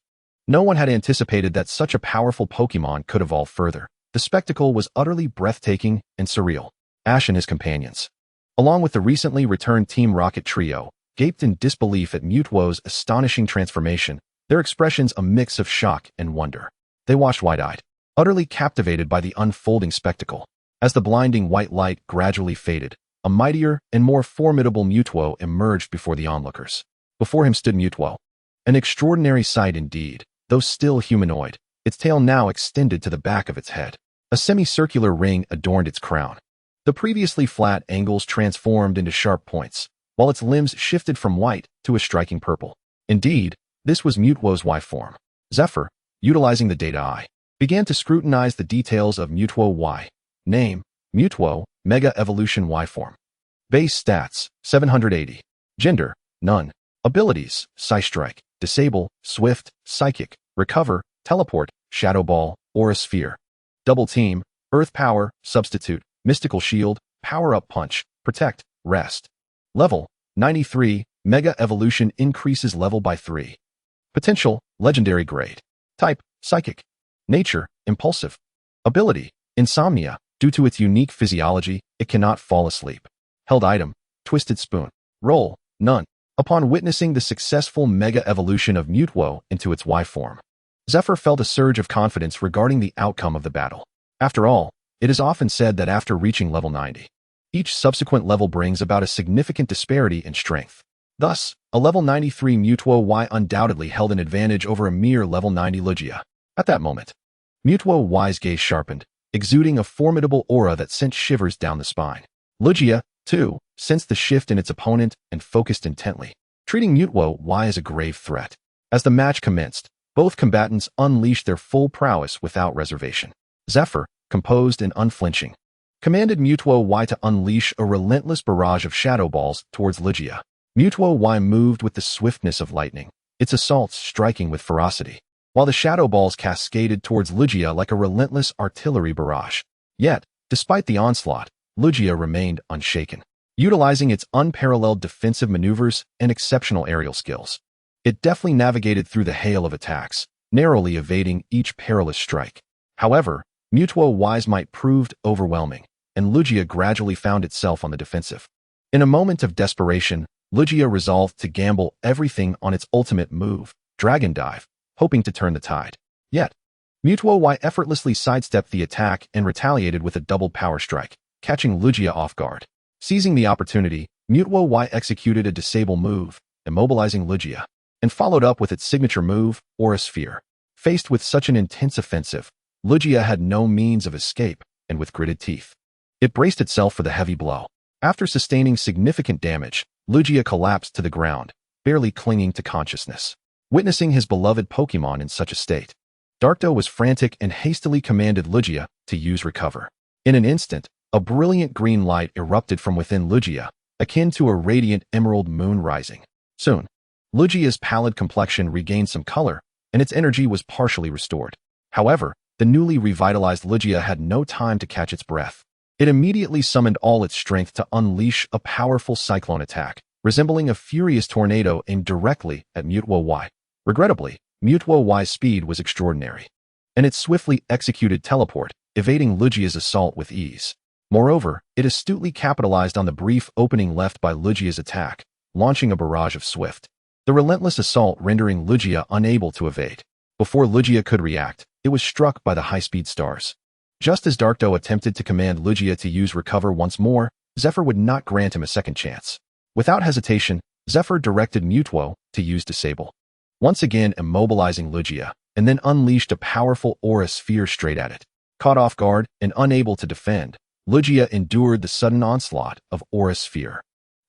Speaker 2: No one had anticipated that such a powerful Pokémon could evolve further. The spectacle was utterly breathtaking and surreal. Ash and his companions, along with the recently returned Team Rocket trio, gaped in disbelief at Mutwo's astonishing transformation, their expressions a mix of shock and wonder. They watched wide-eyed, utterly captivated by the unfolding spectacle. As the blinding white light gradually faded, a mightier and more formidable Mutwo emerged before the onlookers. Before him stood Mutwo, an extraordinary sight indeed, though still humanoid, its tail now extended to the back of its head. A semicircular ring adorned its crown. The previously flat angles transformed into sharp points, while its limbs shifted from white to a striking purple. Indeed, this was Mutwo's Y form. Zephyr, utilizing the data eye, began to scrutinize the details of Mutwo Y. Name, Mutwo, Mega Evolution Y form. Base stats, 780. Gender, none. Abilities, Psystrike, Disable, Swift, Psychic, Recover, Teleport, Shadow Ball, Aura Sphere. Double Team, Earth Power, Substitute, Mystical Shield, Power Up Punch, Protect, Rest. Level, 93, Mega Evolution increases level by 3. Potential, Legendary Grade. Type, Psychic. Nature, Impulsive. Ability, Insomnia. Due to its unique physiology, it cannot fall asleep. Held item, Twisted Spoon. Role, none. Upon witnessing the successful Mega Evolution of Mutwo into its Y form, Zephyr felt a surge of confidence regarding the outcome of the battle. After all, it is often said that after reaching level 90, each subsequent level brings about a significant disparity in strength. Thus, a level 93 Mutwo Y undoubtedly held an advantage over a mere level 90 Lugia. At that moment, Mutwo Y's gaze sharpened, exuding a formidable aura that sent shivers down the spine. Lugia, too, sensed the shift in its opponent and focused intently, treating Mutwo Y as a grave threat. As the match commenced, both combatants unleashed their full prowess without reservation. Zephyr, composed and unflinching, commanded Mutwo Y to unleash a relentless barrage of shadow balls towards Lugia. Mutwo Y moved with the swiftness of lightning, its assaults striking with ferocity, while the shadow balls cascaded towards Lugia like a relentless artillery barrage. Yet, despite the onslaught, Lugia remained unshaken, utilizing its unparalleled defensive maneuvers and exceptional aerial skills. It deftly navigated through the hail of attacks, narrowly evading each perilous strike. However, Mutwo Y's might proved overwhelming, and Lugia gradually found itself on the defensive. In a moment of desperation, Lugia resolved to gamble everything on its ultimate move, Dragon Dive, hoping to turn the tide. Yet, Mutwo Y effortlessly sidestepped the attack and retaliated with a double power strike, catching Lugia off guard. Seizing the opportunity, Mutwo Y executed a disable move, immobilizing Lugia, and followed up with its signature move, Aura Sphere. Faced with such an intense offensive, Lugia had no means of escape, and with gritted teeth, it braced itself for the heavy blow. After sustaining significant damage, Lugia collapsed to the ground, barely clinging to consciousness. Witnessing his beloved Pokémon in such a state, Darkdo was frantic and hastily commanded Lugia to use Recover. In an instant, a brilliant green light erupted from within Lugia, akin to a radiant emerald moon rising. Soon, Lugia's pallid complexion regained some color, and its energy was partially restored. However, the newly revitalized Lugia had no time to catch its breath. It immediately summoned all its strength to unleash a powerful cyclone attack, resembling a furious tornado aimed directly at Mutwo Y. Regrettably, Mutwo Y's speed was extraordinary, and it swiftly executed Teleport, evading Lugia's assault with ease. Moreover, it astutely capitalized on the brief opening left by Lugia's attack, launching a barrage of Swift. The relentless assault rendering Lugia unable to evade. Before Lugia could react, it was struck by the high-speed stars. Just as Darkdo attempted to command Lugia to use Recover once more, Zephyr would not grant him a second chance. Without hesitation, Zephyr directed Mutwo to use Disable, once again immobilizing Lugia, and then unleashed a powerful Aura Sphere straight at it. Caught off guard and unable to defend, Lugia endured the sudden onslaught of Aura Sphere.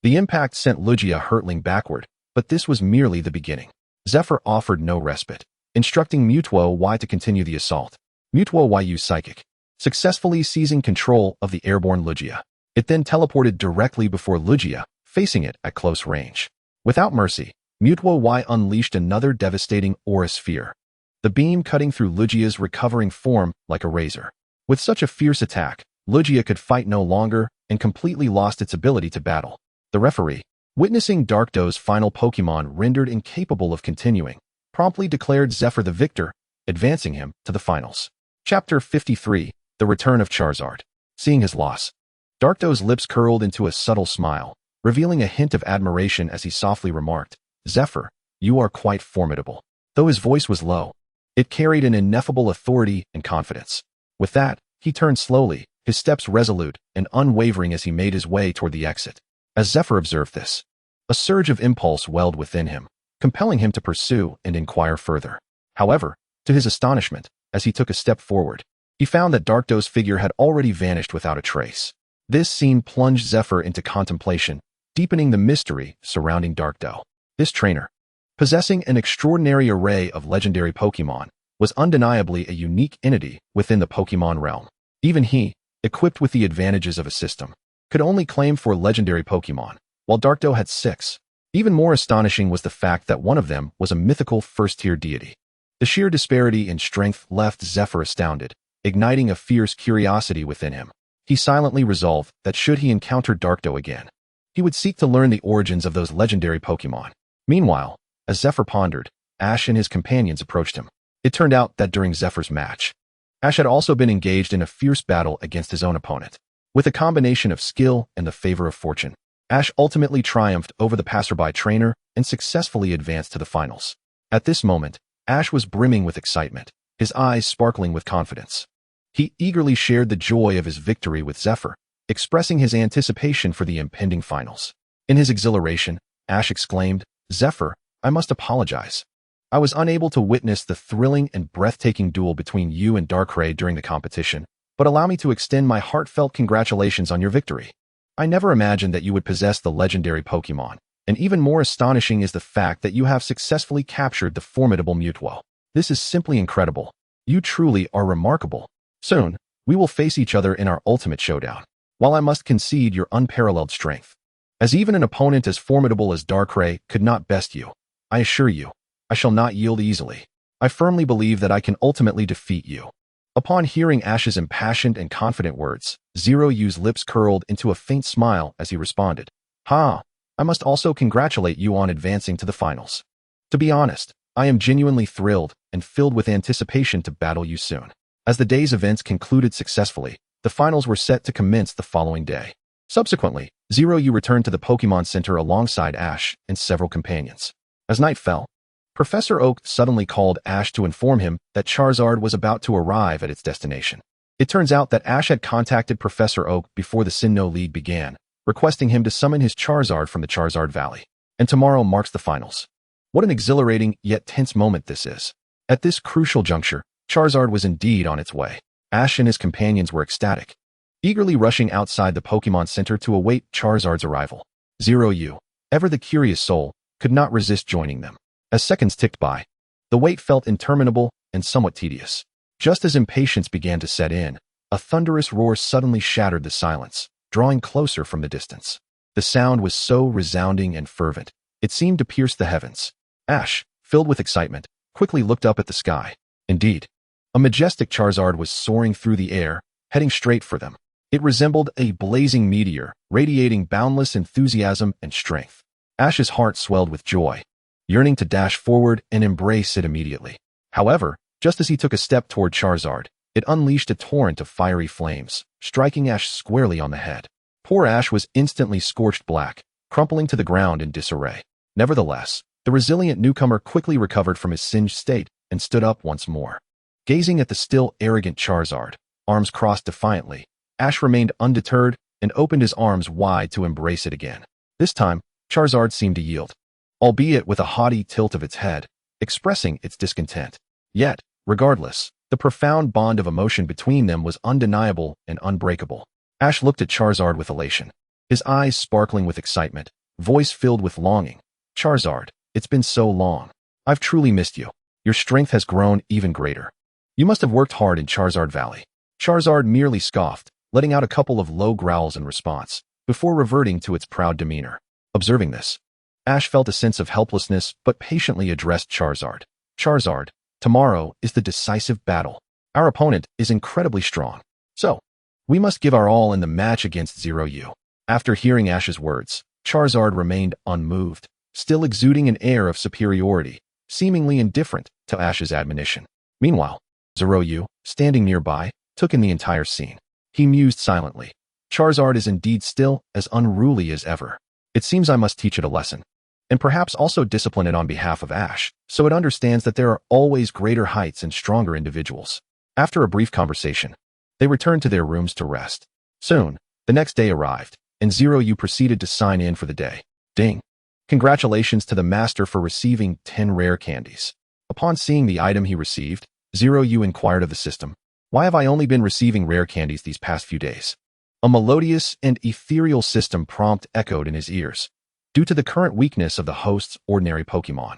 Speaker 2: The impact sent Lugia hurtling backward, but this was merely the beginning. Zephyr offered no respite, instructing Mutwo Y to continue the assault. Mutwo Yu Psychic, successfully seizing control of the airborne Lugia. It then teleported directly before Lugia, facing it at close range. Without mercy, Mutwo Y unleashed another devastating aura sphere, the beam cutting through Lugia's recovering form like a razor. With such a fierce attack, Lugia could fight no longer and completely lost its ability to battle. The referee, witnessing Darkdo's final Pokemon rendered incapable of continuing, promptly declared Zephyr the victor, advancing him to the finals. Chapter 53, The Return of Charizard. Seeing his loss, Darkdo's lips curled into a subtle smile, revealing a hint of admiration as he softly remarked, "Zephyr, you are quite formidable." Though his voice was low, it carried an ineffable authority and confidence. With that, he turned slowly, his steps resolute and unwavering as he made his way toward the exit. As Zephyr observed this, a surge of impulse welled within him, compelling him to pursue and inquire further. However, to his astonishment, as he took a step forward, he found that Darkdo's figure had already vanished without a trace. This scene plunged Zephyr into contemplation, deepening the mystery surrounding Darkdo. This trainer, possessing an extraordinary array of legendary Pokémon, was undeniably a unique entity within the Pokémon realm. Even he, equipped with the advantages of a system, could only claim 4 legendary Pokémon, while Darkdo had 6. Even more astonishing was the fact that one of them was a mythical first-tier deity. The sheer disparity in strength left Zephyr astounded, igniting a fierce curiosity within him. He silently resolved that should he encounter Darkdo again, he would seek to learn the origins of those legendary Pokémon. Meanwhile, as Zephyr pondered, Ash and his companions approached him. It turned out that during Zephyr's match, Ash had also been engaged in a fierce battle against his own opponent. With a combination of skill and the favor of fortune, Ash ultimately triumphed over the passerby trainer and successfully advanced to the finals. At this moment, Ash was brimming with excitement, his eyes sparkling with confidence. He eagerly shared the joy of his victory with Zephyr, expressing his anticipation for the impending finals. In his exhilaration, Ash exclaimed, "Zephyr, I must apologize. I was unable to witness the thrilling and breathtaking duel between you and Darkrai during the competition, but allow me to extend my heartfelt congratulations on your victory. I never imagined that you would possess the legendary Pokémon, and even more astonishing is the fact that you have successfully captured the formidable Mutwo. This is simply incredible. You truly are remarkable. Soon, we will face each other in our ultimate showdown. While I must concede your unparalleled strength, as even an opponent as formidable as Darkrai could not best you, I assure you, I shall not yield easily. I firmly believe that I can ultimately defeat you." Upon hearing Ash's impassioned and confident words, Zeroyu's lips curled into a faint smile as he responded, "Ha, I must also congratulate you on advancing to the finals. To be honest, I am genuinely thrilled and filled with anticipation to battle you soon." As the day's events concluded successfully, the finals were set to commence the following day. Subsequently, Zeroyu returned to the Pokemon Center alongside Ash and several companions. As night fell, Professor Oak suddenly called Ash to inform him that Charizard was about to arrive at its destination. It turns out that Ash had contacted Professor Oak before the Sinnoh League began, requesting him to summon his Charizard from the Charizard Valley. And tomorrow marks the finals. What an exhilarating yet tense moment this is. At this crucial juncture, Charizard was indeed on its way. Ash and his companions were ecstatic, eagerly rushing outside the Pokemon Center to await Charizard's arrival. Zeroyu, ever the curious soul, could not resist joining them. As seconds ticked by, the wait felt interminable and somewhat tedious. Just as impatience began to set in, a thunderous roar suddenly shattered the silence, drawing closer from the distance. The sound was so resounding and fervent, it seemed to pierce the heavens. Ash, filled with excitement, quickly looked up at the sky. Indeed, a majestic Charizard was soaring through the air, heading straight for them. It resembled a blazing meteor, radiating boundless enthusiasm and strength. Ash's heart swelled with joy, yearning to dash forward and embrace it immediately. However, just as he took a step toward Charizard, it unleashed a torrent of fiery flames, striking Ash squarely on the head. Poor Ash was instantly scorched black, crumpling to the ground in disarray. Nevertheless, the resilient newcomer quickly recovered from his singed state and stood up once more. Gazing at the still arrogant Charizard, arms crossed defiantly, Ash remained undeterred and opened his arms wide to embrace it again. This time, Charizard seemed to yield, albeit with a haughty tilt of its head, expressing its discontent. Yet, regardless, the profound bond of emotion between them was undeniable and unbreakable. Ash looked at Charizard with elation, his eyes sparkling with excitement, voice filled with longing. "Charizard, it's been so long. I've truly missed you. Your strength has grown even greater. You must have worked hard in Charizard Valley. Charizard merely scoffed, letting out a couple of low growls in response, before reverting to its proud demeanor. Observing this, Ash felt a sense of helplessness but patiently addressed Charizard. Charizard, tomorrow is the decisive battle. Our opponent is incredibly strong. So, we must give our all in the match against Zeroyu. After hearing Ash's words, Charizard remained unmoved, still exuding an air of superiority, seemingly indifferent to Ash's admonition. Meanwhile, Zeroyu, standing nearby, took in the entire scene. He mused silently. Charizard is indeed still as unruly as ever. It seems I must teach it a lesson, and perhaps also discipline it on behalf of Ash, so it understands that there are always greater heights and stronger individuals. After a brief conversation, they returned to their rooms to rest. Soon, the next day arrived, and Zeroyu proceeded to sign in for the day. Ding! Congratulations to the master for receiving 10 rare candies. Upon seeing the item he received, Zeroyu inquired of the system, "Why have I only been receiving rare candies these past few days?" A melodious and ethereal system prompt echoed in his ears. Due to the current weakness of the host's ordinary Pokémon,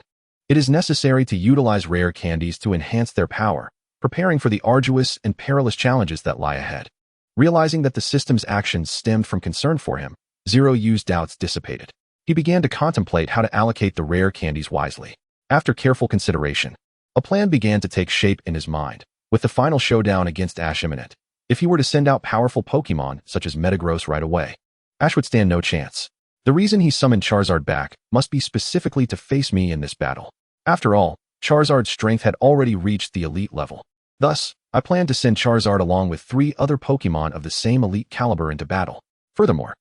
Speaker 2: it is necessary to utilize rare candies to enhance their power, preparing for the arduous and perilous challenges that lie ahead. Realizing that the system's actions stemmed from concern for him, Zeroyu's doubts dissipated. He began to contemplate how to allocate the rare candies wisely. After careful consideration, a plan began to take shape in his mind, with the final showdown against Ash imminent. If he were to send out powerful Pokémon, such as Metagross right away, Ash would stand no chance. The reason he summoned Charizard back must be specifically to face me in this battle. After all, Charizard's strength had already reached the elite level. Thus, I planned to send Charizard along with 3 other Pokémon of the same elite caliber into battle. Furthermore,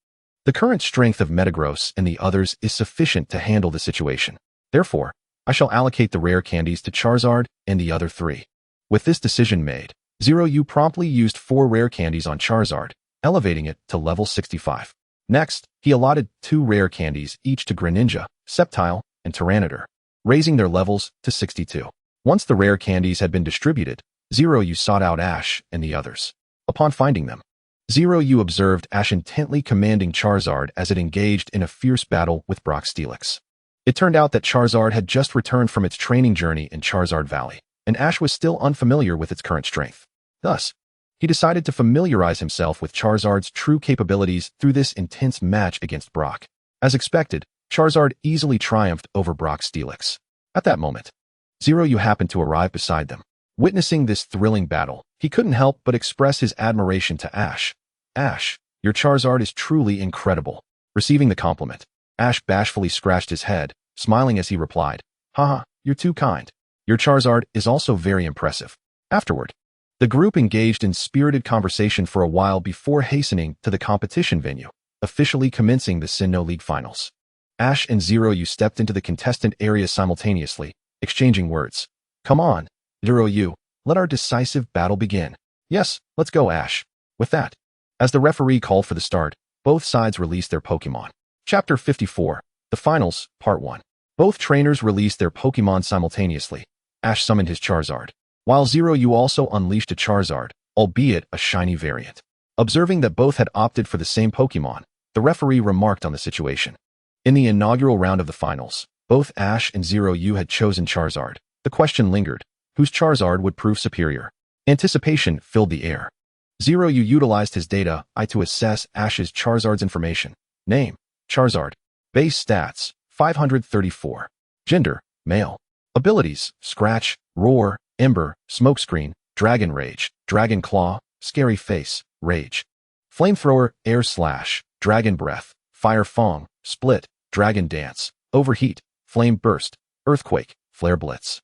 Speaker 2: the current strength of Metagross and the others is sufficient to handle the situation. Therefore, I shall allocate the rare candies to Charizard and the other 3. With this decision made, Zeroyu promptly used 4 rare candies on Charizard, elevating it to level 65. Next, he allotted 2 rare candies each to Greninja, Sceptile, and Tyranitar, raising their levels to 62. Once the rare candies had been distributed, Zeroyu sought out Ash and the others. Upon finding them, Zeroyu observed Ash intently commanding Charizard as it engaged in a fierce battle with Brock Steelix. It turned out that Charizard had just returned from its training journey in Charizard Valley, and Ash was still unfamiliar with its current strength. Thus, he decided to familiarize himself with Charizard's true capabilities through this intense match against Brock. As expected, Charizard easily triumphed over Brock Steelix. At that moment, Zeroyu happened to arrive beside them. Witnessing this thrilling battle, he couldn't help but express his admiration to Ash. "Ash, your Charizard is truly incredible." Receiving the compliment, Ash bashfully scratched his head, smiling as he replied, "Haha, you're too kind. Your Charizard is also very impressive." Afterward, the group engaged in spirited conversation for a while before hastening to the competition venue, officially commencing the Sinnoh League Finals. Ash and Zeroyu stepped into the contestant area simultaneously, exchanging words. "Come on, Zeroyu, let our decisive battle begin." "Yes, let's go, Ash." With that, as the referee called for the start, both sides released their Pokémon. Chapter 54, The Finals, Part 1. Both trainers released their Pokémon simultaneously. Ash summoned his Charizard, while Zeroyu also unleashed a Charizard, albeit a shiny variant. Observing that both had opted for the same Pokémon, the referee remarked on the situation. In the inaugural round of the finals, both Ash and Zeroyu had chosen Charizard. The question lingered, whose Charizard would prove superior? Anticipation filled the air. Zeroyu utilized his data eye to assess Ash's Charizard's information. Name, Charizard. Base stats, 534. Gender, male. Abilities, Scratch, Roar, Ember, Smokescreen, Dragon Rage, Dragon Claw, Scary Face, Rage. Flamethrower, Air Slash, Dragon Breath, Fire Fong, Split, Dragon Dance, Overheat, Flame Burst, Earthquake, Flare Blitz.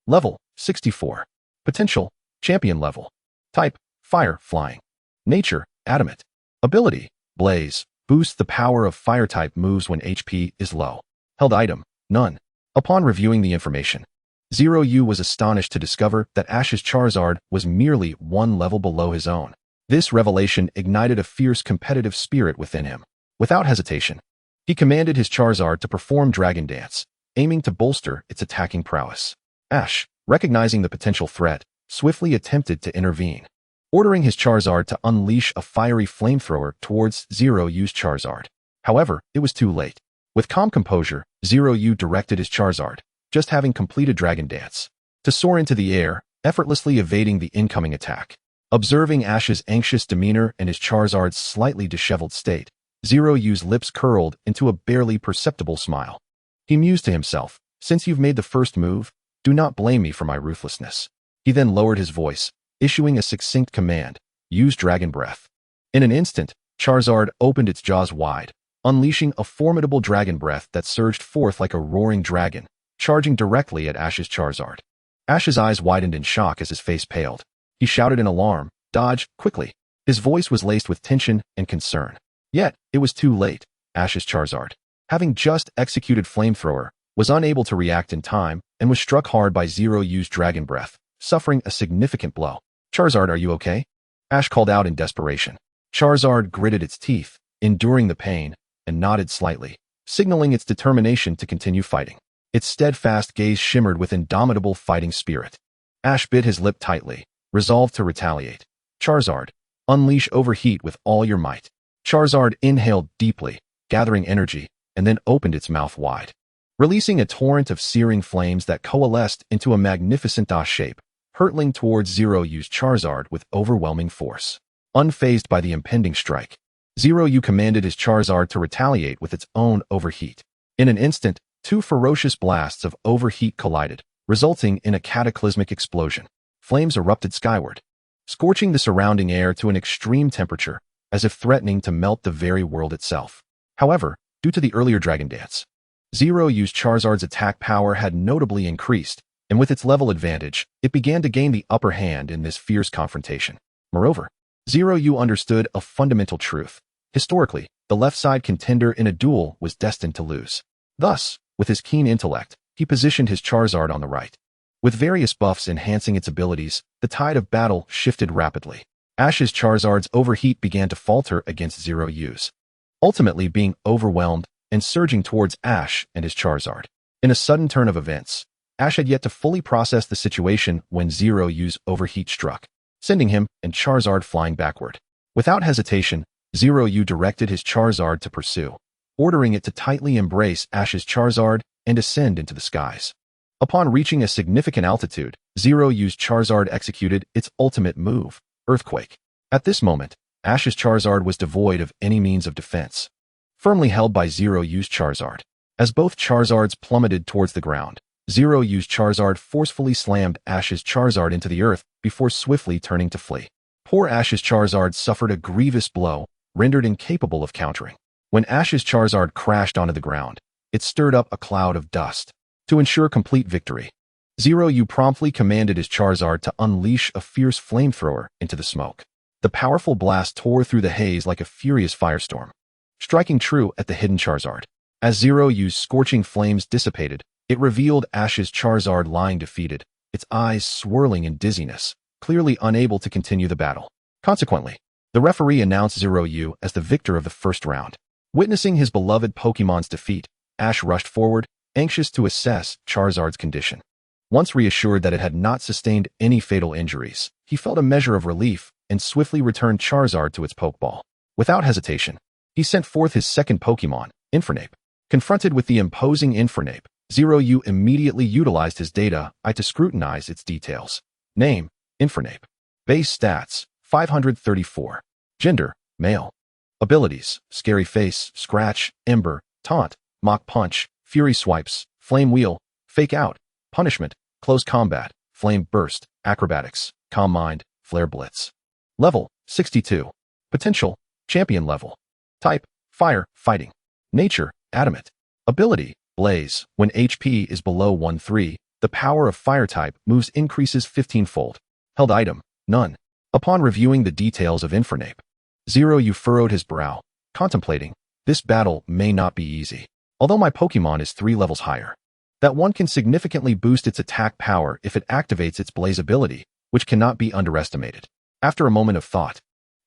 Speaker 2: Level, 64. Potential, Champion level. Type, Fire, Flying. Nature, Adamant. Ability, Blaze, boosts the power of Fire-type moves when HP is low. Held item, none. Upon reviewing the information, Zeroyu was astonished to discover that Ash's Charizard was merely 1 level below his own. This revelation ignited a fierce competitive spirit within him. Without hesitation, he commanded his Charizard to perform Dragon Dance, aiming to bolster its attacking prowess. Ash, recognizing the potential threat, swiftly attempted to intervene, ordering his Charizard to unleash a fiery flamethrower towards Zeroyu's Charizard. However, it was too late. With calm composure, Zeroyu directed his Charizard, just having completed Dragon Dance, to soar into the air effortlessly evading the incoming attack. Observing Ash's anxious demeanor and his Charizard's slightly disheveled state, Zeroyu's lips curled into a barely perceptible smile. He mused to himself, "Since you've made the first move, do not blame me for my ruthlessness." He then lowered his voice, issuing a succinct command, "Use Dragon Breath." In an instant, Charizard opened its jaws wide, unleashing a formidable Dragon Breath that surged forth like a roaring dragon, charging directly at Ash's Charizard. Ash's eyes widened in shock as his face paled. He shouted in alarm, "Dodge, quickly!" His voice was laced with tension and concern. Yet, it was too late. Ash's Charizard, having just executed Flamethrower, was unable to react in time and was struck hard by Zeroyu's Dragon Breath, suffering a significant blow. "Charizard, are you okay?" Ash called out in desperation. Charizard gritted its teeth, enduring the pain, and nodded slightly, signaling its determination to continue fighting. Its steadfast gaze shimmered with indomitable fighting spirit. Ash bit his lip tightly, resolved to retaliate. "Charizard, unleash Overheat with all your might." Charizard inhaled deeply, gathering energy, and then opened its mouth wide, releasing a torrent of searing flames that coalesced into a magnificent dash shape, hurtling towards Zeroyu's Charizard with overwhelming force. Unfazed by the impending strike, Zeroyu commanded his Charizard to retaliate with its own Overheat. In an instant, two ferocious blasts of Overheat collided, resulting in a cataclysmic explosion. Flames erupted skyward, scorching the surrounding air to an extreme temperature, as if threatening to melt the very world itself. However, due to the earlier Dragon Dance, Zeroyu's Charizard's attack power had notably increased, and with its level advantage, it began to gain the upper hand in this fierce confrontation. Moreover, Zeroyu understood a fundamental truth. Historically, the left-side contender in a duel was destined to lose. Thus, with his keen intellect, he positioned his Charizard on the right. With various buffs enhancing its abilities, the tide of battle shifted rapidly. Ash's Charizard's Overheat began to falter against Zeroyu's, ultimately being overwhelmed and surging towards Ash and his Charizard. In a sudden turn of events, Ash had yet to fully process the situation when Zeroyu's Overheat struck, sending him and Charizard flying backward. Without hesitation, Zeroyu directed his Charizard to pursue, ordering it to tightly embrace Ash's Charizard and ascend into the skies. Upon reaching a significant altitude, Zeroyu's Charizard executed its ultimate move, Earthquake. At this moment, Ash's Charizard was devoid of any means of defense, firmly held by Zeroyu's Charizard. As both Charizards plummeted towards the ground, Zeroyu's Charizard forcefully slammed Ash's Charizard into the earth before swiftly turning to flee. Poor Ash's Charizard suffered a grievous blow, rendered incapable of countering. When Ash's Charizard crashed onto the ground, it stirred up a cloud of dust. To ensure complete victory, Zeroyu promptly commanded his Charizard to unleash a fierce flamethrower into the smoke. The powerful blast tore through the haze like a furious firestorm, striking true at the hidden Charizard. As Zeroyu's scorching flames dissipated, it revealed Ash's Charizard lying defeated, its eyes swirling in dizziness, clearly unable to continue the battle. Consequently, the referee announced Zeroyu as the victor of the first round. Witnessing his beloved Pokemon's defeat, Ash rushed forward, anxious to assess Charizard's condition. Once reassured that it had not sustained any fatal injuries, he felt a measure of relief and swiftly returned Charizard to its Pokeball. Without hesitation, he sent forth his second Pokemon, Infernape. Confronted with the imposing Infernape, Zeroyu immediately utilized his data to scrutinize its details. Name, Infernape. Base stats, 534. Gender, male. Abilities, Scary Face, Scratch, Ember, Taunt, Mach Punch, Fury Swipes, Flame Wheel, Fake Out, Punishment, Close Combat, Flame Burst, Acrobatics, Calm Mind, Flare Blitz. Level, 62. Potential, Champion level. Type, Fire, Fighting. Nature, Adamant. Ability, Blaze. When HP is below 1-3, the power of Fire type moves increases 15-fold. Held item, None. Upon reviewing the details of Infernape, Zeroyu furrowed his brow, contemplating, this battle may not be easy. Although my Pokemon is 3 levels higher, that one can significantly boost its attack power if it activates its Blaze ability, which cannot be underestimated. After a moment of thought,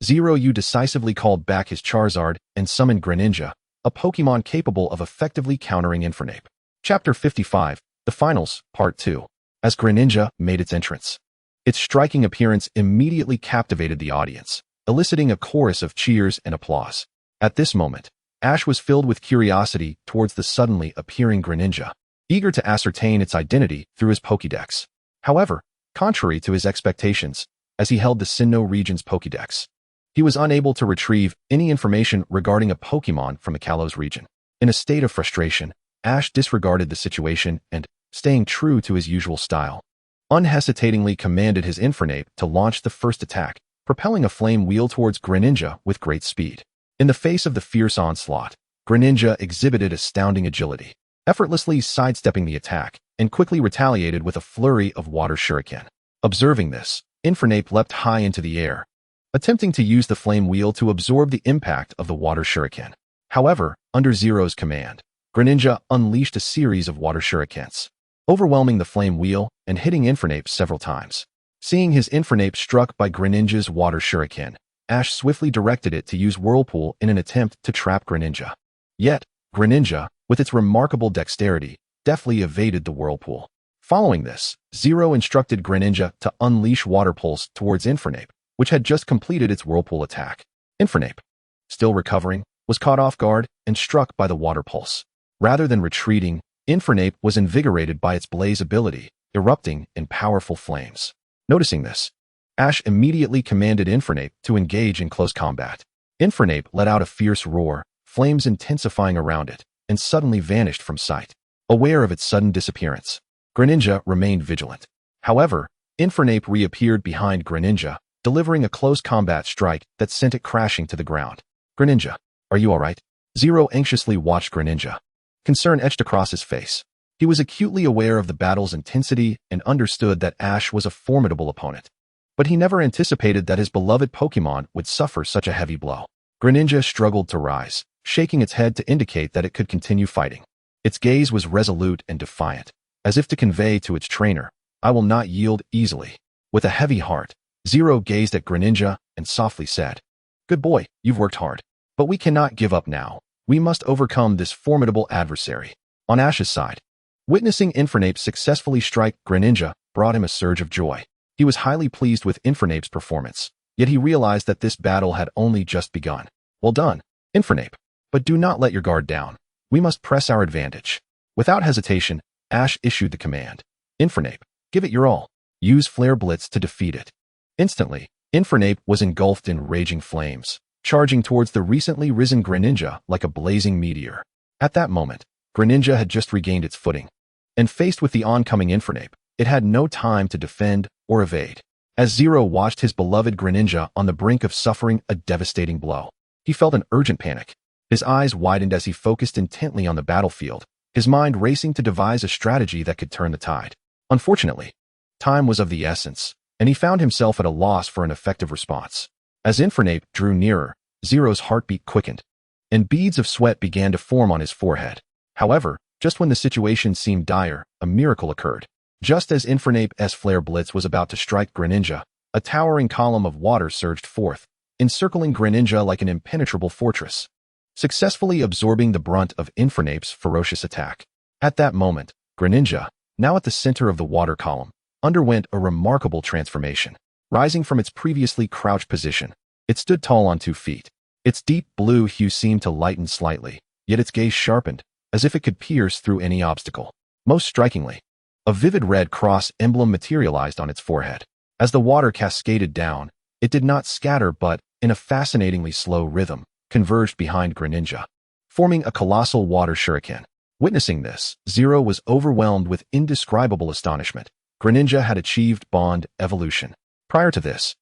Speaker 2: Zeroyu decisively called back his Charizard and summoned Greninja, a Pokemon capable of effectively countering Infernape. Chapter 55, The Finals, Part 2. As Greninja made its entrance, its striking appearance immediately captivated the audience, eliciting a chorus of cheers and applause. At this moment, Ash was filled with curiosity towards the suddenly appearing Greninja, eager to ascertain its identity through his Pokédex. However, Contrary to his expectations, as he held the Sinnoh region's Pokédex, he was unable to retrieve any information regarding a Pokémon from the Kalos region. In a state of frustration, Ash disregarded the situation and, staying true to his usual style, unhesitatingly commanded his Infernape to launch the first attack, propelling a flame wheel towards Greninja with great speed. In the face of the fierce onslaught, Greninja exhibited astounding agility, effortlessly sidestepping the attack, and quickly retaliated with a flurry of water shuriken. Observing this, Infernape leapt high into the air, attempting to use the flame wheel to absorb the impact of the water shuriken. However, under Zero's command, Greninja unleashed a series of water shurikens, overwhelming the flame wheel and hitting Infernape several times. Seeing his Infernape struck by Greninja's water shuriken, Ash swiftly directed it to use Whirlpool in an attempt to trap Greninja. Yet, Greninja, with its remarkable dexterity, deftly evaded the Whirlpool. Following this, Zero instructed Greninja to unleash Water Pulse towards Infernape, which had just completed its Whirlpool attack. Infernape, still recovering, was caught off guard and struck by the Water Pulse. Rather than retreating, Infernape was invigorated by its blaze ability, erupting in powerful flames. Noticing this, Ash immediately commanded Infernape to engage in close combat. Infernape let out a fierce roar, flames intensifying around it, and suddenly vanished from sight. Aware of its sudden disappearance, Greninja remained vigilant. However, Infernape reappeared behind Greninja, delivering a close combat strike that sent it crashing to the ground. Greninja, are you alright? Zero anxiously watched Greninja. Concern etched across his face. He was acutely aware of the battle's intensity and understood that Ash was a formidable opponent. But he never anticipated that his beloved Pokémon would suffer such a heavy blow. Greninja struggled to rise, shaking its head to indicate that it could continue fighting. Its gaze was resolute and defiant, as if to convey to its trainer, "I will not yield easily." With a heavy heart, Zero gazed at Greninja and softly said, "Good boy, you've worked hard. But we cannot give up now. We must overcome this formidable adversary." On Ash's side, witnessing Infernape successfully strike Greninja brought him a surge of joy. He was highly pleased with Infernape's performance, yet he realized that this battle had only just begun. "Well done, Infernape. But do not let your guard down. We must press our advantage." Without hesitation, Ash issued the command, "Infernape, give it your all. Use Flare Blitz to defeat it." Instantly, Infernape was engulfed in raging flames, charging towards the recently risen Greninja like a blazing meteor. At that moment, Greninja had just regained its footing, and faced with the oncoming Infernape, it had no time to defend or evade. As Zero watched his beloved Greninja on the brink of suffering a devastating blow, he felt an urgent panic. His eyes widened as he focused intently on the battlefield, his mind racing to devise a strategy that could turn the tide. Unfortunately, time was of the essence, and he found himself at a loss for an effective response. As Infernape drew nearer, Zero's heartbeat quickened, and beads of sweat began to form on his forehead. However, just when the situation seemed dire, a miracle occurred. Just as Infernape's Flare Blitz was about to strike Greninja, a towering column of water surged forth, encircling Greninja like an impenetrable fortress, successfully absorbing the brunt of Infernape's ferocious attack. At that moment, Greninja, now at the center of the water column, underwent a remarkable transformation. Rising from its previously crouched position, it stood tall on 2 feet. Its deep blue hue seemed to lighten slightly, yet its gaze sharpened, as if it could pierce through any obstacle. Most strikingly, a vivid red cross emblem materialized on its forehead. As the water cascaded down, it did not scatter but, in a fascinatingly slow rhythm, converged behind Greninja, forming a colossal water shuriken. Witnessing this, Zero was overwhelmed with indescribable astonishment. Greninja had achieved Bond evolution. Prior to this,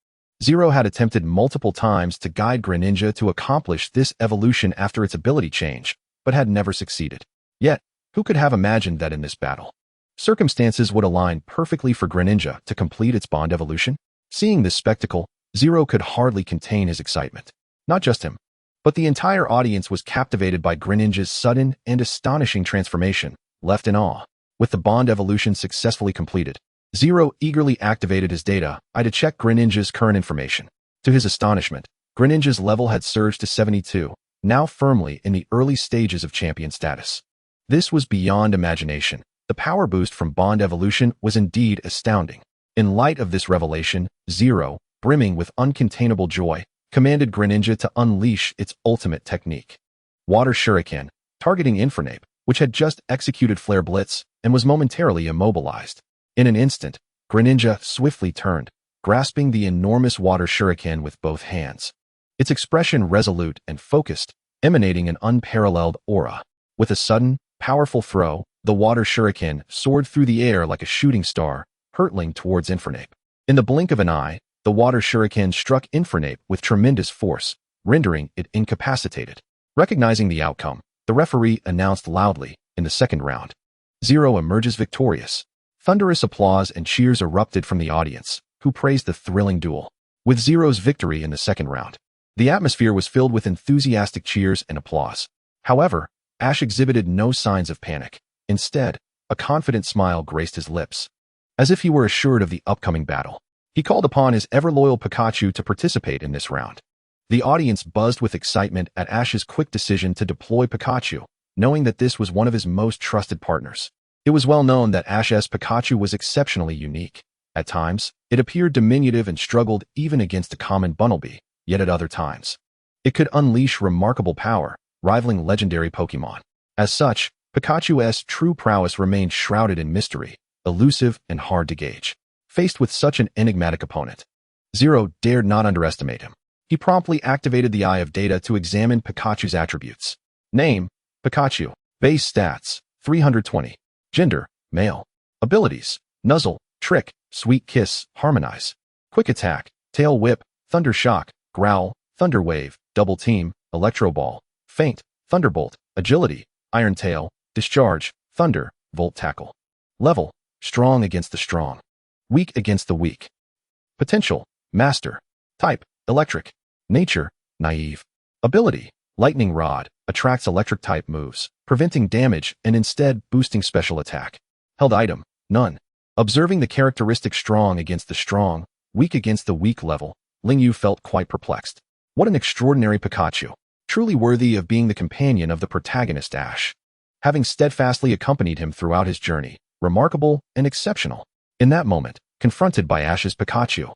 Speaker 2: Zero had attempted multiple times to guide Greninja to accomplish this evolution after its ability change, but had never succeeded. Yet, who could have imagined that in this battle, circumstances would align perfectly for Greninja to complete its Bond evolution? Seeing this spectacle, Zero could hardly contain his excitement. Not just him, but the entire audience was captivated by Greninja's sudden and astonishing transformation, left in awe. With the Bond evolution successfully completed, Zero eagerly activated his data to check Greninja's current information. To his astonishment, Greninja's level had surged to 72, now firmly in the early stages of champion status. This was beyond imagination. The power boost from Bond evolution was indeed astounding. In light of this revelation, Zero, brimming with uncontainable joy, commanded Greninja to unleash its ultimate technique. Water Shuriken, targeting Infernape, which had just executed Flare Blitz and was momentarily immobilized. In an instant, Greninja swiftly turned, grasping the enormous water shuriken with both hands. Its expression resolute and focused, emanating an unparalleled aura. With a sudden, powerful throw, the water shuriken soared through the air like a shooting star, hurtling towards Infernape. In the blink of an eye, the water shuriken struck Infernape with tremendous force, rendering it incapacitated. Recognizing the outcome, the referee announced loudly, in the second round, Zero emerges victorious. Thunderous applause and cheers erupted from the audience, who praised the thrilling duel. With Zero's victory in the second round, the atmosphere was filled with enthusiastic cheers and applause. However, Ash exhibited no signs of panic. Instead, a confident smile graced his lips. As if he were assured of the upcoming battle, he called upon his ever-loyal Pikachu to participate in this round. The audience buzzed with excitement at Ash's quick decision to deploy Pikachu, knowing that this was one of his most trusted partners. It was well known that Ash's Pikachu was exceptionally unique. At times, it appeared diminutive and struggled even against a common Bunnelby, yet at other times, it could unleash remarkable power, rivaling legendary Pokémon. As such, Pikachu's true prowess remained shrouded in mystery, elusive and hard to gauge. Faced with such an enigmatic opponent, Zero dared not underestimate him. He promptly activated the Eye of Data to examine Pikachu's attributes. Name: Pikachu. Base stats: 320. Gender: male. Abilities: Nuzzle, Trick, Sweet Kiss, Harmonize. Quick Attack: Tail Whip, Thunder Shock, Growl, Thunder Wave, Double Team, Electro Ball. Feint: Thunderbolt, Agility, Iron Tail, Discharge, Thunder, Volt Tackle. Level: strong against the strong, weak against the weak. Potential: Master. Type: Electric. Nature: naive. Ability: Lightning Rod, attracts electric-type moves, preventing damage and instead boosting special attack. Held item: none. Observing the characteristic strong against the strong, weak against the weak level, Lingyu felt quite perplexed. What an extraordinary Pikachu, truly worthy of being the companion of the protagonist Ash. Having steadfastly accompanied him throughout his journey, remarkable and exceptional. In that moment, confronted by Ash's Pikachu,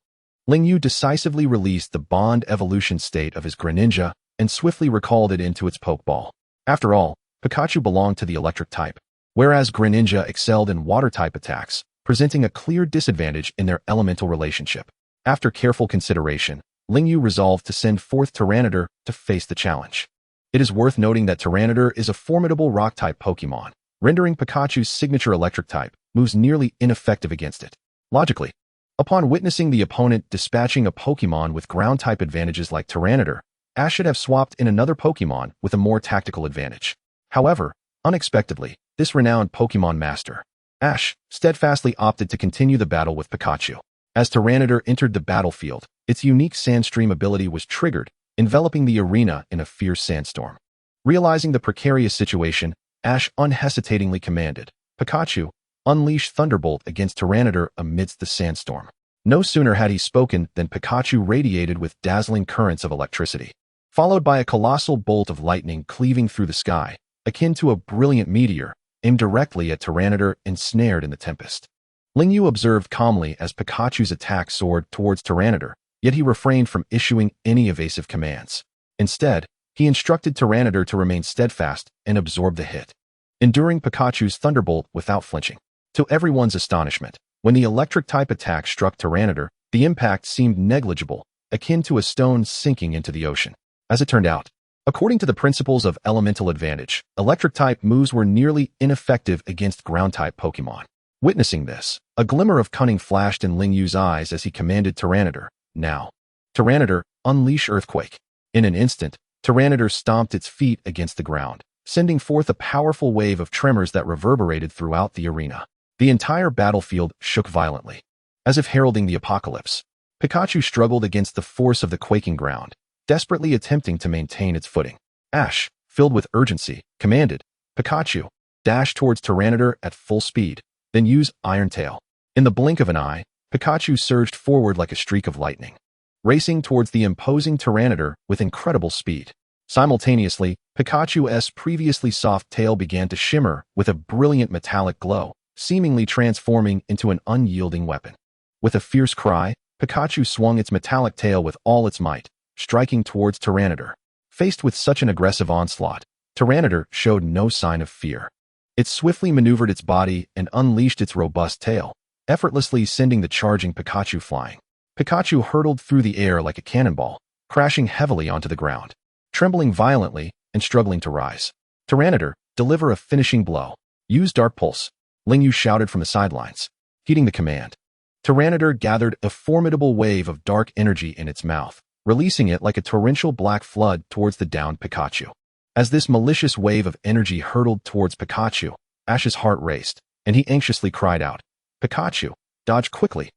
Speaker 2: Lingyu decisively released the bond evolution state of his Greninja and swiftly recalled it into its Pokeball. After all, Pikachu belonged to the electric type, whereas Greninja excelled in water-type attacks, presenting a clear disadvantage in their elemental relationship. After careful consideration, Lingyu resolved to send forth Tyranitar to face the challenge. It is worth noting that Tyranitar is a formidable rock-type Pokemon, rendering Pikachu's signature electric type moves nearly ineffective against it. Logically, upon witnessing the opponent dispatching a Pokemon with ground-type advantages like Tyranitar, Ash should have swapped in another Pokemon with a more tactical advantage. However, unexpectedly, this renowned Pokemon master, Ash, steadfastly opted to continue the battle with Pikachu. As Tyranitar entered the battlefield, its unique Sandstream ability was triggered, enveloping the arena in a fierce sandstorm. Realizing the precarious situation, Ash unhesitatingly commanded, Pikachu, unleash Thunderbolt against Tyranitar amidst the sandstorm. No sooner had he spoken than Pikachu radiated with dazzling currents of electricity, followed by a colossal bolt of lightning cleaving through the sky, akin to a brilliant meteor, aimed directly at Tyranitar ensnared in the tempest. Lingyu observed calmly as Pikachu's attack soared towards Tyranitar, yet he refrained from issuing any evasive commands. Instead, he instructed Tyranitar to remain steadfast and absorb the hit, enduring Pikachu's Thunderbolt without flinching. To everyone's astonishment, when the electric-type attack struck Tyranitar, the impact seemed negligible, akin to a stone sinking into the ocean. As it turned out, according to the principles of elemental advantage, electric-type moves were nearly ineffective against ground-type Pokemon. Witnessing this, a glimmer of cunning flashed in Lingyu's eyes as he commanded Tyranitar, now. Tyranitar, unleash Earthquake. In an instant, Tyranitar stomped its feet against the ground, sending forth a powerful wave of tremors that reverberated throughout the arena. The entire battlefield shook violently, as if heralding the apocalypse. Pikachu struggled against the force of the quaking ground, desperately attempting to maintain its footing. Ash, filled with urgency, commanded, Pikachu, dash towards Tyranitar at full speed, then use Iron Tail. In the blink of an eye, Pikachu surged forward like a streak of lightning, racing towards the imposing Tyranitar with incredible speed. Simultaneously, Pikachu's previously soft tail began to shimmer with a brilliant metallic glow, seemingly transforming into an unyielding weapon. With a fierce cry, Pikachu swung its metallic tail with all its might, striking towards Tyranitar. Faced with such an aggressive onslaught, Tyranitar showed no sign of fear. It swiftly maneuvered its body and unleashed its robust tail, effortlessly sending the charging Pikachu flying. Pikachu hurtled through the air like a cannonball, crashing heavily onto the ground. Trembling violently and struggling to rise. Tyranitar, deliver a finishing blow. Use Dark Pulse. Lingyu shouted from the sidelines, heeding the command. Tyranitar gathered a formidable wave of dark energy in its mouth, releasing it like a torrential black flood towards the downed Pikachu. As this malicious wave of energy hurtled towards Pikachu, Ash's heart raced, and he anxiously cried out, "Pikachu, dodge quickly."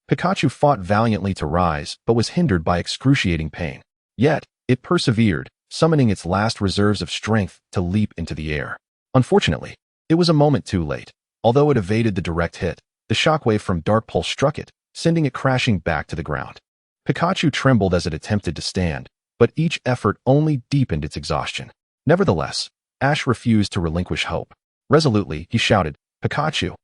Speaker 2: Pikachu fought valiantly to rise, but was hindered by excruciating pain. Yet, it persevered, summoning its last reserves of strength to leap into the air. Unfortunately, it was a moment too late. Although it evaded the direct hit, the shockwave from Dark Pulse struck it, sending it crashing back to the ground. Pikachu trembled as it attempted to stand, but each effort only deepened its exhaustion. Nevertheless, Ash refused to relinquish hope. Resolutely, he shouted, "Pikachu,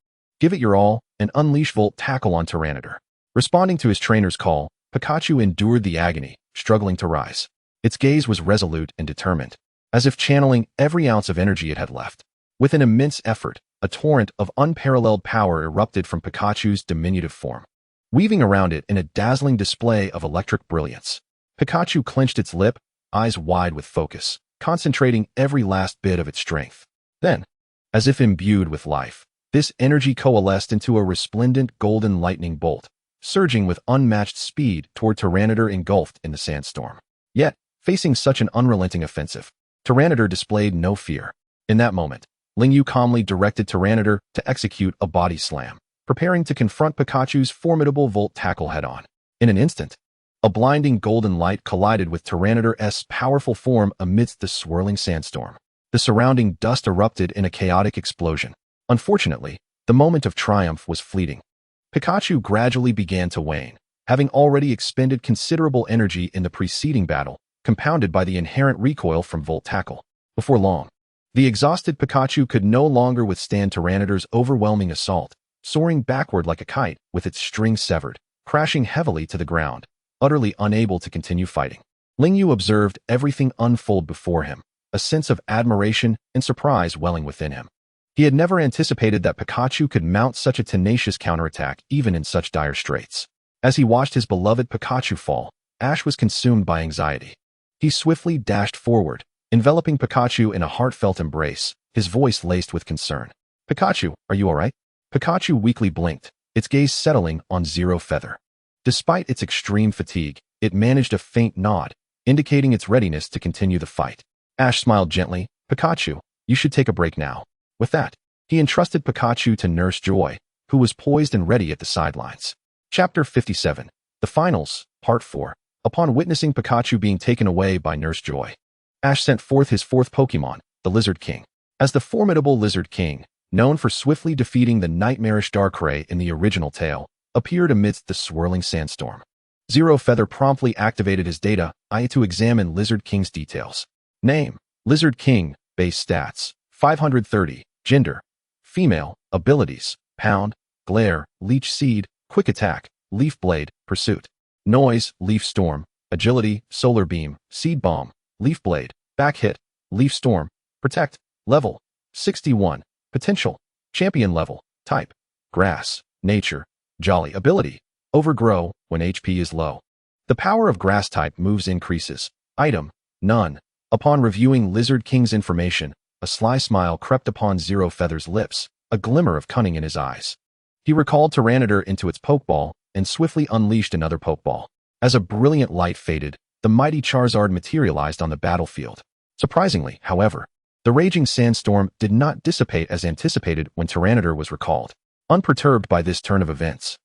Speaker 2: give it your all, and unleash Volt Tackle on Tyranitar." Responding to his trainer's call, Pikachu endured the agony, struggling to rise. Its gaze was resolute and determined, as if channeling every ounce of energy it had left. With an immense effort, a torrent of unparalleled power erupted from Pikachu's diminutive form, weaving around it in a dazzling display of electric brilliance. Pikachu clenched its lip, eyes wide with focus, concentrating every last bit of its strength. Then, as if imbued with life, this energy coalesced into a resplendent golden lightning bolt, surging with unmatched speed toward Tyranitar engulfed in the sandstorm. Yet, facing such an unrelenting offensive, Tyranitar displayed no fear. In that moment, Lingyu calmly directed Tyranitar to execute a body slam, preparing to confront Pikachu's formidable Volt Tackle head-on. In an instant, a blinding golden light collided with Tyranitar's powerful form amidst the swirling sandstorm. The surrounding dust erupted in a chaotic explosion. Unfortunately, the moment of triumph was fleeting. Pikachu gradually began to wane, having already expended considerable energy in the preceding battle, compounded by the inherent recoil from Volt Tackle. Before long, the exhausted Pikachu could no longer withstand Tyranitar's overwhelming assault, soaring backward like a kite with its string severed, crashing heavily to the ground, utterly unable to continue fighting. Lingyu observed everything unfold before him, a sense of admiration and surprise welling within him. He had never anticipated that Pikachu could mount such a tenacious counterattack even in such dire straits. As he watched his beloved Pikachu fall, Ash was consumed by anxiety. He swiftly dashed forward, enveloping Pikachu in a heartfelt embrace, his voice laced with concern. "Pikachu, are you alright?" Pikachu weakly blinked, its gaze settling on Zero Feather. Despite its extreme fatigue, it managed a faint nod, indicating its readiness to continue the fight. Ash smiled gently. "Pikachu, you should take a break now." With that, he entrusted Pikachu to Nurse Joy, who was poised and ready at the sidelines. Chapter 57. The Finals, Part 4. Upon witnessing Pikachu being taken away by Nurse Joy, Ash sent forth his fourth Pokémon, the Lizard King. As the formidable Lizard King, known for swiftly defeating the nightmarish Darkrai in the original tale, appeared amidst the swirling sandstorm. Zero Feather promptly activated his data eye to examine Lizard King's details. Name: Lizard King. Base stats: 530. Gender: female. Abilities: Pound, Glare, Leech Seed, Quick Attack, Leaf Blade, Pursuit. Noise: Leaf Storm, Agility, Solar Beam, Seed Bomb, Leaf Blade, Back Hit, Leaf Storm, Protect. Level: 61. Potential: Champion level. Type: Grass. Nature: Jolly. Ability: Overgrow when HP is low. The power of Grass type moves increases. Item: None. Upon reviewing Lizard King's information, a sly smile crept upon Zero Feather's lips, a glimmer of cunning in his eyes. He recalled Tyranitar into its Pokeball and swiftly unleashed another Pokeball. As a brilliant light faded, the mighty Charizard materialized on the battlefield. Surprisingly, however, the raging sandstorm did not dissipate as anticipated when Tyranitar was recalled. Unperturbed by this turn of events,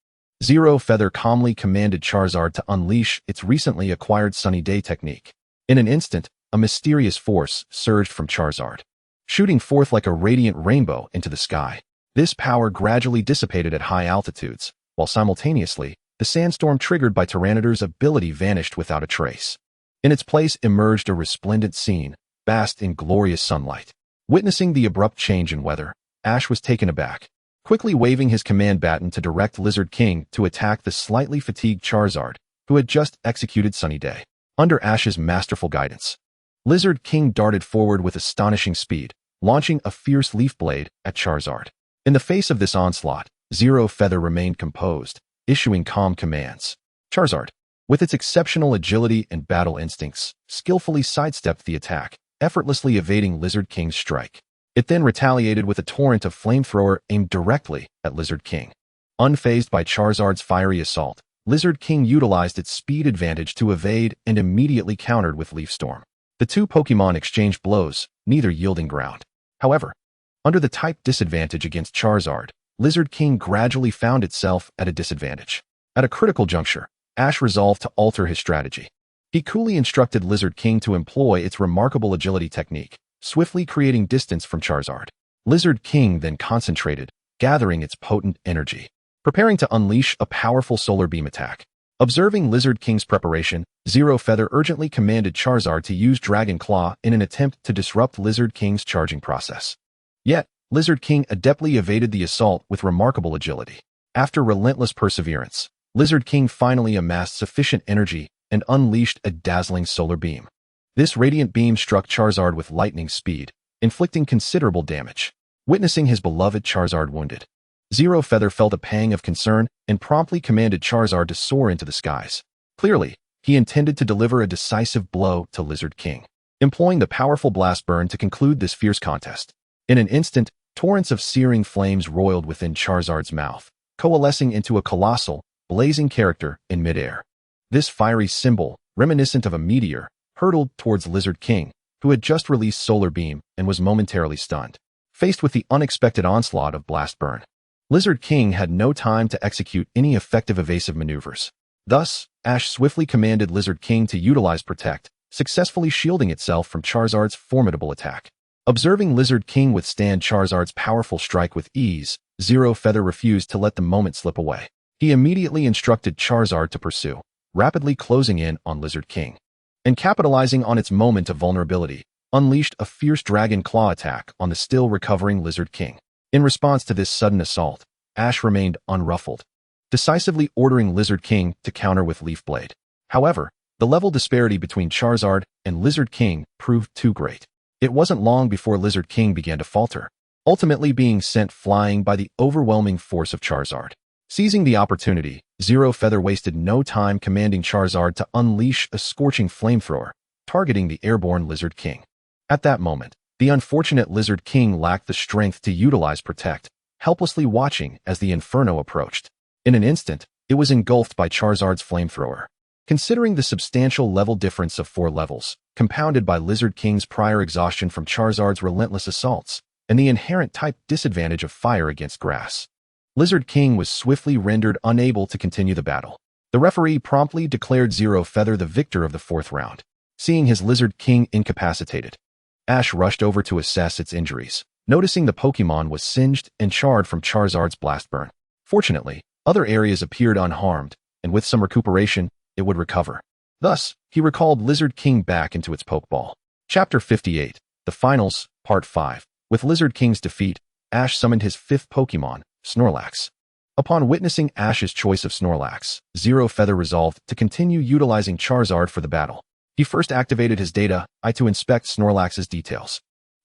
Speaker 2: Zero Feather calmly commanded Charizard to unleash its recently acquired Sunny Day technique. In an instant, a mysterious force surged from Charizard, shooting forth like a radiant rainbow into the sky. This power gradually dissipated at high altitudes, while simultaneously, the sandstorm triggered by Tyranitar's ability vanished without a trace. In its place emerged a resplendent scene, bathed in glorious sunlight. Witnessing the abrupt change in weather, Ash was taken aback, quickly waving his command baton to direct Lizard King to attack the slightly fatigued Charizard, who had just executed Sunny Day. Under Ash's masterful guidance, Lizard King darted forward with astonishing speed, launching a fierce Leaf Blade at Charizard. In the face of this onslaught, Zero Feather remained composed, issuing calm commands. Charizard, with its exceptional agility and battle instincts, skillfully sidestepped the attack, effortlessly evading Lizard King's strike. It then retaliated with a torrent of flamethrower aimed directly at Lizard King. Unfazed by Charizard's fiery assault, Lizard King utilized its speed advantage to evade and immediately countered with Leaf Storm. The two Pokémon exchanged blows, neither yielding ground. However, under the type disadvantage against Charizard, Lizard King gradually found itself at a disadvantage. At a critical juncture, Ash resolved to alter his strategy. He coolly instructed Lizard King to employ its remarkable agility technique, swiftly creating distance from Charizard. Lizard King then concentrated, gathering its potent energy, preparing to unleash a powerful solar beam attack. Observing Lizard King's preparation, Zero Feather urgently commanded Charizard to use Dragon Claw in an attempt to disrupt Lizard King's charging process. Yet, Lizard King adeptly evaded the assault with remarkable agility. After relentless perseverance, Lizard King finally amassed sufficient energy and unleashed a dazzling solar beam. This radiant beam struck Charizard with lightning speed, inflicting considerable damage. Witnessing his beloved Charizard wounded, Zero Feather felt a pang of concern and promptly commanded Charizard to soar into the skies. Clearly, he intended to deliver a decisive blow to Lizard King, employing the powerful Blast Burn to conclude this fierce contest. In an instant, torrents of searing flames roiled within Charizard's mouth, coalescing into a colossal, blazing character in midair. This fiery symbol, reminiscent of a meteor, hurtled towards Lizard King, who had just released Solar Beam and was momentarily stunned. Faced with the unexpected onslaught of Blast Burn, Lizard King had no time to execute any effective evasive maneuvers. Thus, Ash swiftly commanded Lizard King to utilize Protect, successfully shielding itself from Charizard's formidable attack. Observing Lizard King withstand Charizard's powerful strike with ease, Zero Feather refused to let the moment slip away. He immediately instructed Charizard to pursue, rapidly closing in on Lizard King. And capitalizing on its moment of vulnerability, unleashed a fierce Dragon Claw attack on the still recovering Lizard King. In response to this sudden assault, Ash remained unruffled, decisively ordering Lizard King to counter with Leaf Blade. However, the level disparity between Charizard and Lizard King proved too great. It wasn't long before Lizard King began to falter, ultimately being sent flying by the overwhelming force of Charizard. Seizing the opportunity, Zero Feather wasted no time commanding Charizard to unleash a scorching flamethrower, targeting the airborne Lizard King. At that moment, the unfortunate Lizard King lacked the strength to utilize Protect, helplessly watching as the Inferno approached. In an instant, it was engulfed by Charizard's flamethrower. Considering the substantial level difference of 4 levels, compounded by Lizard King's prior exhaustion from Charizard's relentless assaults, and the inherent type disadvantage of fire against grass, Lizard King was swiftly rendered unable to continue the battle. The referee promptly declared Zero Feather the victor of the 4th round. Seeing his Lizard King incapacitated, Ash rushed over to assess its injuries, noticing the Pokémon was singed and charred from Charizard's Blast Burn. Fortunately, other areas appeared unharmed, and with some recuperation, it would recover. Thus, he recalled Lizard King back into its Pokeball. Chapter 58, The Finals, Part 5. With Lizard King's defeat, Ash summoned his 5th Pokémon, Snorlax. Upon witnessing Ash's choice of Snorlax, Zero Feather resolved to continue utilizing Charizard for the battle. He first activated his data eye to inspect Snorlax's details.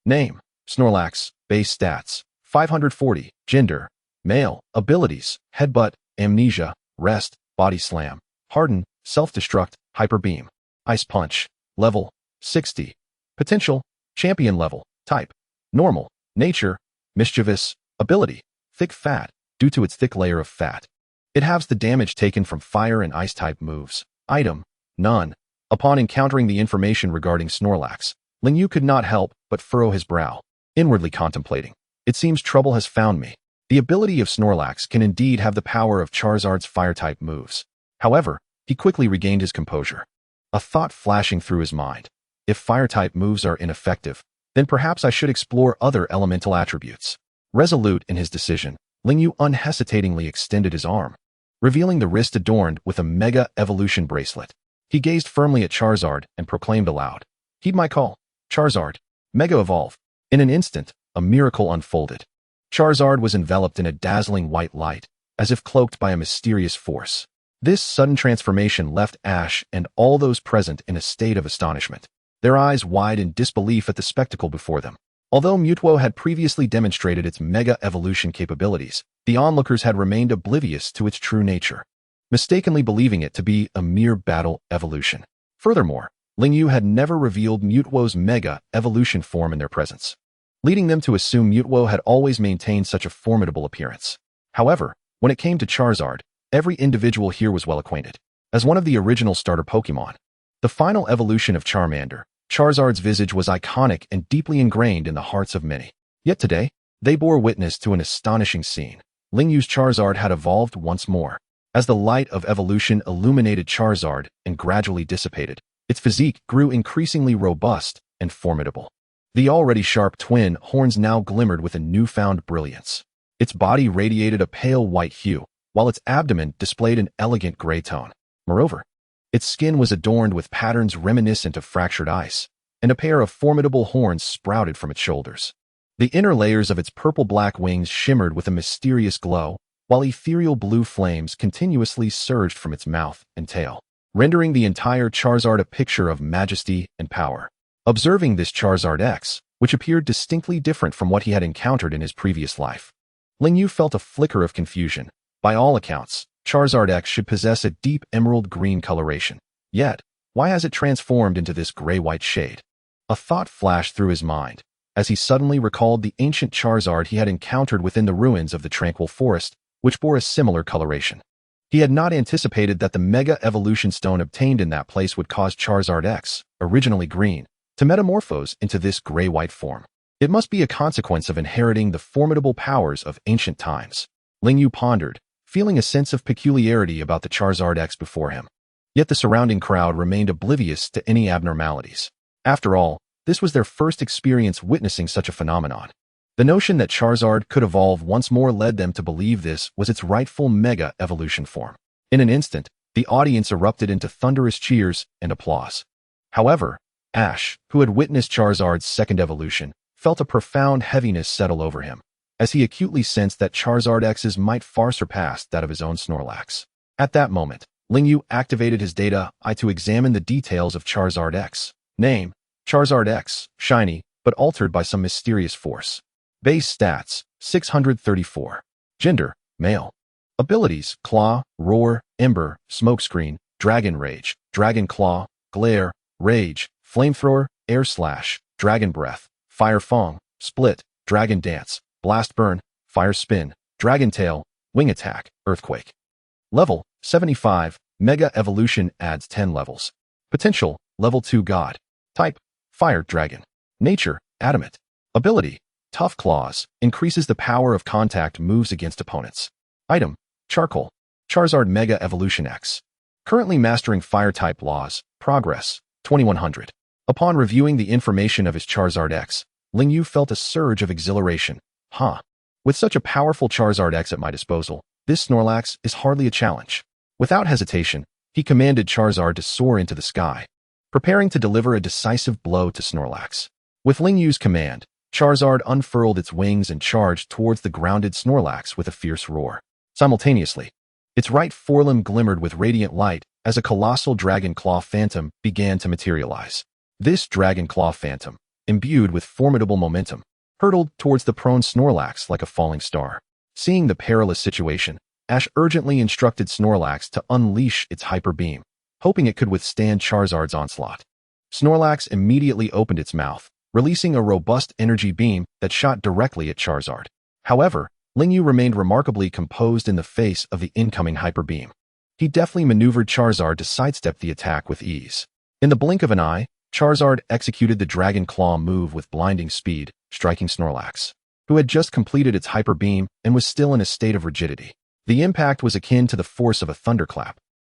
Speaker 2: Name: Snorlax. Base stats: 540. Gender: male. Abilities: Headbutt, Amnesia, Rest, Body Slam, Harden, Self-Destruct, Hyper Beam. Ice Punch. Level: 60. Potential: Champion level. Type: Normal. Nature: Mischievous. Ability: Thick Fat. Due to its thick layer of fat, it halves the damage taken from fire and ice type moves. Item: None. Upon encountering the information regarding Snorlax, Lingyu could not help but furrow his brow, inwardly contemplating. It seems trouble has found me. The ability of Snorlax can indeed have the power of Charizard's fire-type moves. However, he quickly regained his composure. A thought flashing through his mind. If fire-type moves are ineffective, then perhaps I should explore other elemental attributes. Resolute in his decision, Lingyu unhesitatingly extended his arm, revealing the wrist adorned with a Mega Evolution bracelet. He gazed firmly at Charizard and proclaimed aloud, "Heed my call, Charizard, Mega Evolve." In an instant, a miracle unfolded. Charizard was enveloped in a dazzling white light, as if cloaked by a mysterious force. This sudden transformation left Ash and all those present in a state of astonishment, their eyes wide in disbelief at the spectacle before them. Although Mutwo had previously demonstrated its Mega Evolution capabilities, the onlookers had remained oblivious to its true nature, mistakenly believing it to be a mere battle evolution. Furthermore, Lingyu had never revealed Mutwo's Mega Evolution form in their presence, leading them to assume Mutwo had always maintained such a formidable appearance. However, when it came to Charizard, every individual here was well acquainted. As one of the original starter Pokémon, the final evolution of Charmander, Charizard's visage was iconic and deeply ingrained in the hearts of many. Yet today, they bore witness to an astonishing scene. Lingyu's Charizard had evolved once more. As the light of evolution illuminated Charizard and gradually dissipated, its physique grew increasingly robust and formidable. The already sharp twin horns now glimmered with a newfound brilliance. Its body radiated a pale white hue, while its abdomen displayed an elegant gray tone. Moreover, its skin was adorned with patterns reminiscent of fractured ice, and a pair of formidable horns sprouted from its shoulders. The inner layers of its purple-black wings shimmered with a mysterious glow, while ethereal blue flames continuously surged from its mouth and tail, rendering the entire Charizard a picture of majesty and power. Observing this Charizard X, which appeared distinctly different from what he had encountered in his previous life, Lingyu felt a flicker of confusion. By all accounts, Charizard X should possess a deep emerald green coloration. Yet, why has it transformed into this gray-white shade? A thought flashed through his mind, as he suddenly recalled the ancient Charizard he had encountered within the ruins of the Tranquil Forest, which bore a similar coloration. He had not anticipated that the Mega Evolution Stone obtained in that place would cause Charizard X, originally green, to metamorphose into this gray-white form. It must be a consequence of inheriting the formidable powers of ancient times. Lingyu pondered, feeling a sense of peculiarity about the Charizard X before him. Yet the surrounding crowd remained oblivious to any abnormalities. After all, this was their first experience witnessing such a phenomenon. The notion that Charizard could evolve once more led them to believe this was its rightful Mega Evolution form. In an instant, the audience erupted into thunderous cheers and applause. However, Ash, who had witnessed Charizard's second evolution, felt a profound heaviness settle over him, as he acutely sensed that Charizard X's might far surpass that of his own Snorlax. At that moment, Lingyu activated his data eye to examine the details of Charizard X. Name: Charizard X, shiny, but altered by some mysterious force. Base stats: 634. Gender: male. Abilities: Claw, Roar, Ember, Smokescreen, Dragon Rage, Dragon Claw, Glare, Rage, Flamethrower, Air Slash, Dragon Breath, Fire Fang, Split, Dragon Dance, Blast Burn, Fire Spin, Dragon Tail, Wing Attack, Earthquake. Level: 75. Mega Evolution adds 10 levels. Potential: Level 2 God. Type: Fire Dragon. Nature: Adamant. Ability: Tough Claws, increases the power of contact moves against opponents. Item: Charcoal. Charizard Mega Evolution X. Currently mastering Fire-type laws. Progress: 2100. Upon reviewing the information of his Charizard X, Lingyu felt a surge of exhilaration. With such a powerful Charizard X at my disposal, this Snorlax is hardly a challenge. Without hesitation, he commanded Charizard to soar into the sky, preparing to deliver a decisive blow to Snorlax. With Lingyu's command, Charizard unfurled its wings and charged towards the grounded Snorlax with a fierce roar. Simultaneously, its right forelimb glimmered with radiant light as a colossal Dragon Claw Phantom began to materialize. This Dragon Claw Phantom, imbued with formidable momentum, hurtled towards the prone Snorlax like a falling star. Seeing the perilous situation, Ash urgently instructed Snorlax to unleash its Hyper Beam, hoping it could withstand Charizard's onslaught. Snorlax immediately opened its mouth, releasing a robust energy beam that shot directly at Charizard. However, Lingyu remained remarkably composed in the face of the incoming Hyper Beam. He deftly maneuvered Charizard to sidestep the attack with ease. In the blink of an eye, Charizard executed the Dragon Claw move with blinding speed, striking Snorlax, who had just completed its Hyper Beam and was still in a state of rigidity. The impact was akin to the force of a thunderclap,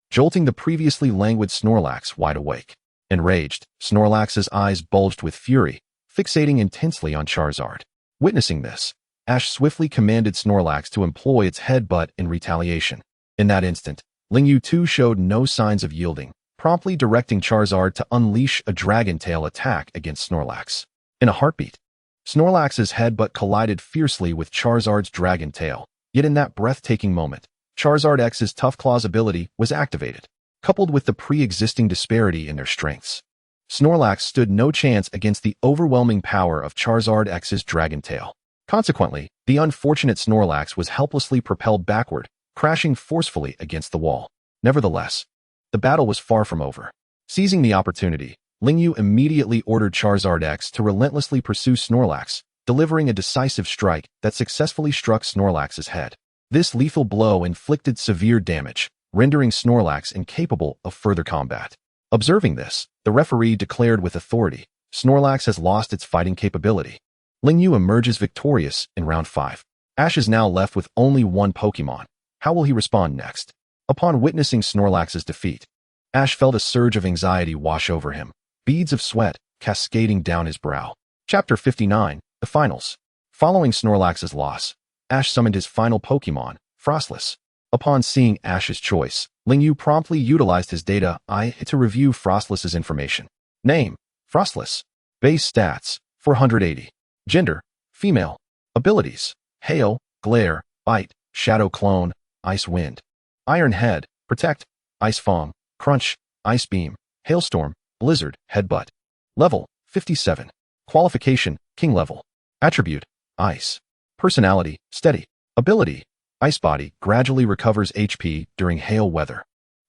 Speaker 2: jolting the previously languid Snorlax wide awake. Enraged, Snorlax's eyes bulged with fury, fixating intensely on Charizard. Witnessing this, Ash swiftly commanded Snorlax to employ its headbutt in retaliation. In that instant, Lingyu too showed no signs of yielding, promptly directing Charizard to unleash a Dragon Tail attack against Snorlax. In a heartbeat, Snorlax's headbutt collided fiercely with Charizard's Dragon Tail, yet in that breathtaking moment, Charizard X's Tough Claws ability was activated, coupled with the pre-existing disparity in their strengths. Snorlax stood no chance against the overwhelming power of Charizard X's Dragon Tail. Consequently, the unfortunate Snorlax was helplessly propelled backward, crashing forcefully against the wall. Nevertheless, the battle was far from over. Seizing the opportunity, Lingyu immediately ordered Charizard X to relentlessly pursue Snorlax, delivering a decisive strike that successfully struck Snorlax's head. This lethal blow inflicted severe damage, rendering Snorlax incapable of further combat. Observing this, the referee declared with authority, Snorlax has lost its fighting capability. Lingyu emerges victorious in round 5. Ash is now left with only one Pokemon. How will he respond next? Upon witnessing Snorlax's defeat, Ash felt a surge of anxiety wash over him, beads of sweat cascading down his brow. Chapter 59, The Finals. Following Snorlax's loss, Ash summoned his final Pokemon, Frostless. Upon seeing Ash's choice, Lingyu promptly utilized his data eye to review Frostless's information. Name: Frostless. Base stats: 480. Gender: female. Abilities: Hail, Glare, Bite, Shadow Clone, Ice Wind. Iron Head, Protect, Ice Fang, Crunch, Ice Beam, Hailstorm, Blizzard, Headbutt. Level: 57. Qualification: King level. Attribute: Ice. Personality: Steady. Ability: Ice Body gradually recovers HP during hail weather.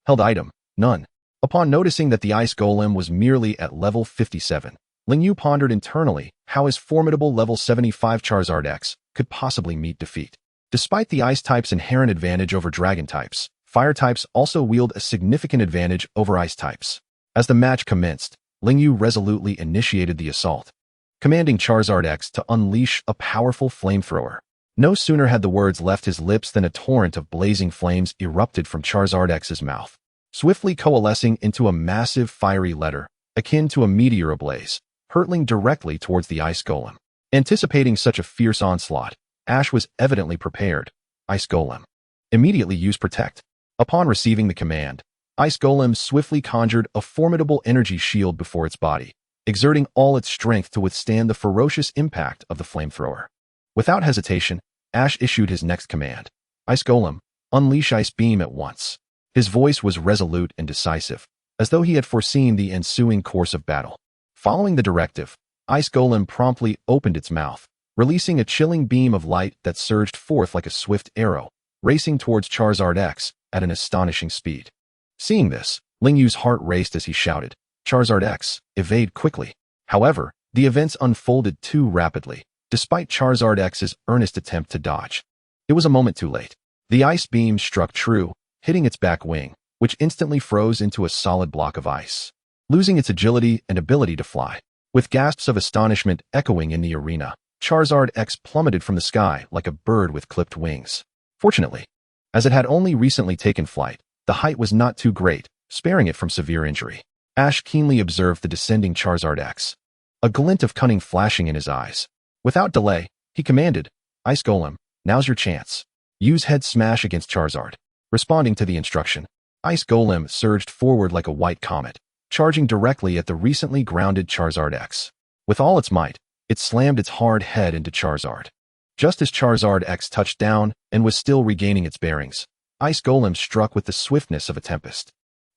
Speaker 2: Held item: None. Upon noticing that the Ice Golem was merely at level 57, Lingyu pondered internally how his formidable level 75 Charizard X could possibly meet defeat. Despite the Ice type's inherent advantage over Dragon types, Fire types also wield a significant advantage over Ice types. As the match commenced, Lingyu resolutely initiated the assault, commanding Charizard X to unleash a powerful flamethrower. No sooner had the words left his lips than a torrent of blazing flames erupted from Charizard X's mouth, swiftly coalescing into a massive fiery letter, akin to a meteor ablaze, hurtling directly towards the Ice Golem. Anticipating such a fierce onslaught, Ash was evidently prepared. Ice Golem. Immediately use Protect. Upon receiving the command, Ice Golem swiftly conjured a formidable energy shield before its body, exerting all its strength to withstand the ferocious impact of the flamethrower. Without hesitation, Ash issued his next command. Ice Golem, unleash Ice Beam at once. His voice was resolute and decisive, as though he had foreseen the ensuing course of battle. Following the directive, Ice Golem promptly opened its mouth, releasing a chilling beam of light that surged forth like a swift arrow, racing towards Charizard X at an astonishing speed. Seeing this, Lingyu's heart raced as he shouted, Charizard X, evade quickly. However, the events unfolded too rapidly, despite Charizard X's earnest attempt to dodge. It was a moment too late. The ice beam struck true, hitting its back wing, which instantly froze into a solid block of ice, losing its agility and ability to fly. With gasps of astonishment echoing in the arena, Charizard X plummeted from the sky like a bird with clipped wings. Fortunately, as it had only recently taken flight, the height was not too great, sparing it from severe injury. Ash keenly observed the descending Charizard X, a glint of cunning flashing in his eyes. Without delay, he commanded, Ice Golem, now's your chance. Use Head Smash against Charizard. Responding to the instruction, Ice Golem surged forward like a white comet, charging directly at the recently grounded Charizard X. With all its might, it slammed its hard head into Charizard. Just as Charizard X touched down and was still regaining its bearings, Ice Golem struck with the swiftness of a tempest.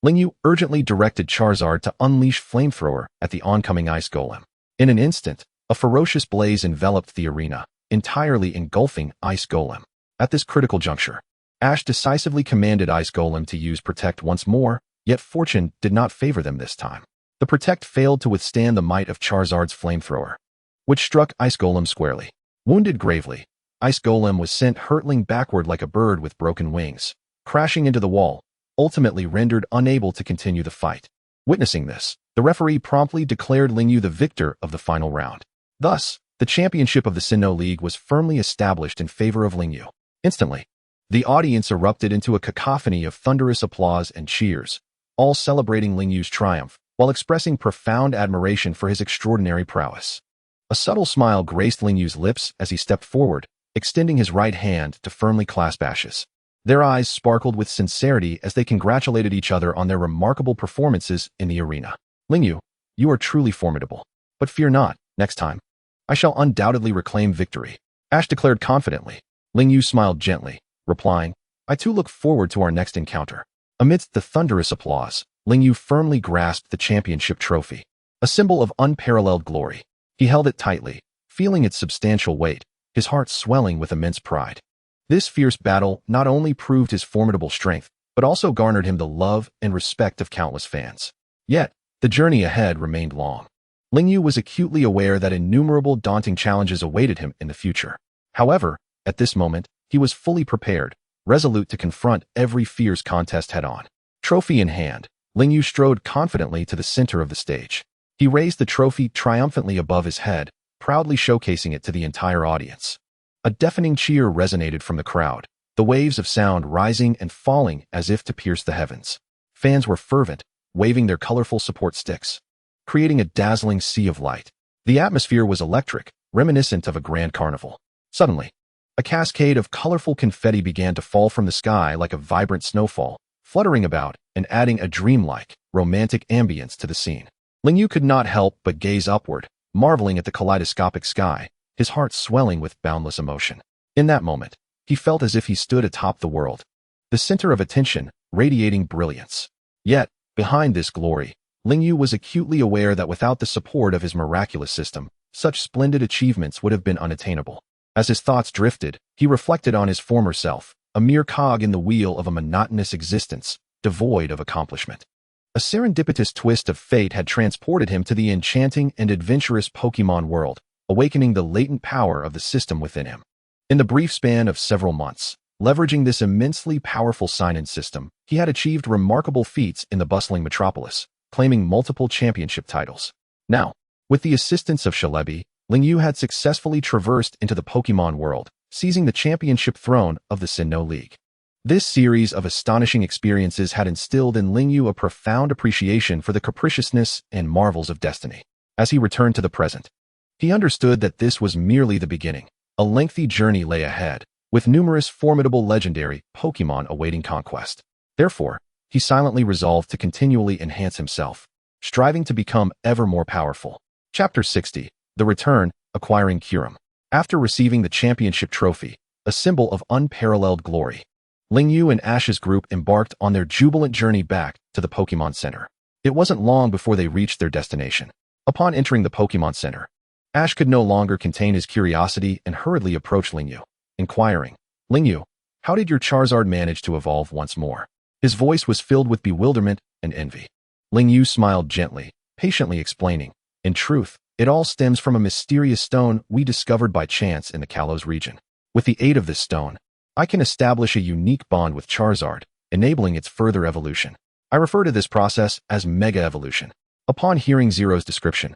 Speaker 2: Lingyu urgently directed Charizard to unleash Flamethrower at the oncoming Ice Golem. In an instant, a ferocious blaze enveloped the arena, entirely engulfing Ice Golem. At this critical juncture, Ash decisively commanded Ice Golem to use Protect once more, yet fortune did not favor them this time. The Protect failed to withstand the might of Charizard's Flamethrower, which struck Ice Golem squarely. Wounded gravely, Ice Golem was sent hurtling backward like a bird with broken wings, crashing into the wall, ultimately rendered unable to continue the fight. Witnessing this, the referee promptly declared Lingyu the victor of the final round. Thus, the championship of the Sinnoh League was firmly established in favor of Lingyu. Instantly, the audience erupted into a cacophony of thunderous applause and cheers, all celebrating Lingyu's triumph, while expressing profound admiration for his extraordinary prowess. A subtle smile graced Lingyu's lips as he stepped forward, extending his right hand to firmly clasp Ash's. Their eyes sparkled with sincerity as they congratulated each other on their remarkable performances in the arena. Lingyu, you are truly formidable. But fear not, next time, I shall undoubtedly reclaim victory, Ash declared confidently. Lingyu smiled gently, replying, I too look forward to our next encounter. Amidst the thunderous applause, Lingyu firmly grasped the championship trophy. a symbol of unparalleled glory. He held it tightly, feeling its substantial weight, his heart swelling with immense pride. This fierce battle not only proved his formidable strength, but also garnered him the love and respect of countless fans. Yet, the journey ahead remained long. Lingyu was acutely aware that innumerable daunting challenges awaited him in the future. However, at this moment, he was fully prepared, resolute to confront every fierce contest head-on. Trophy in hand, Lingyu strode confidently to the center of the stage. He raised the trophy triumphantly above his head, proudly showcasing it to the entire audience. A deafening cheer resonated from the crowd, the waves of sound rising and falling as if to pierce the heavens. Fans were fervent, waving their colorful support sticks, creating a dazzling sea of light. The atmosphere was electric, reminiscent of a grand carnival. Suddenly, a cascade of colorful confetti began to fall from the sky like a vibrant snowfall, fluttering about and adding a dreamlike, romantic ambience to the scene. Lingyu could not help but gaze upward, marveling at the kaleidoscopic sky, his heart swelling with boundless emotion. In that moment, he felt as if he stood atop the world, the center of attention, radiating brilliance. Yet, behind this glory, Lingyu was acutely aware that without the support of his miraculous system, such splendid achievements would have been unattainable. As his thoughts drifted, he reflected on his former self, a mere cog in the wheel of a monotonous existence, devoid of accomplishment. A serendipitous twist of fate had transported him to the enchanting and adventurous Pokémon world, awakening the latent power of the system within him. In the brief span of several months, leveraging this immensely powerful sign-in system, he had achieved remarkable feats in the bustling metropolis, claiming multiple championship titles. Now, with the assistance of Celebi, Lingyu had successfully traversed into the Pokémon world, seizing the championship throne of the Sinnoh League. This series of astonishing experiences had instilled in Lingyu a profound appreciation for the capriciousness and marvels of destiny. As he returned to the present, he understood that this was merely the beginning. A lengthy journey lay ahead, with numerous formidable legendary Pokémon awaiting conquest. Therefore, he silently resolved to continually enhance himself, striving to become ever more powerful. Chapter 60. The Return, Acquiring Kyurem. After receiving the championship trophy, a symbol of unparalleled glory, Lingyu and Ash's group embarked on their jubilant journey back to the Pokémon Center. It wasn't long before they reached their destination. Upon entering the Pokémon Center, Ash could no longer contain his curiosity and hurriedly approached Lingyu, inquiring, "Lingyu, how did your Charizard manage to evolve once more?" His voice was filled with bewilderment and envy. Lingyu smiled gently, patiently explaining, "In truth, it all stems from a mysterious stone we discovered by chance in the Kalos region. With the aid of this stone, I can establish a unique bond with Charizard, enabling its further evolution. I refer to this process as Mega Evolution." Upon hearing Zero's description,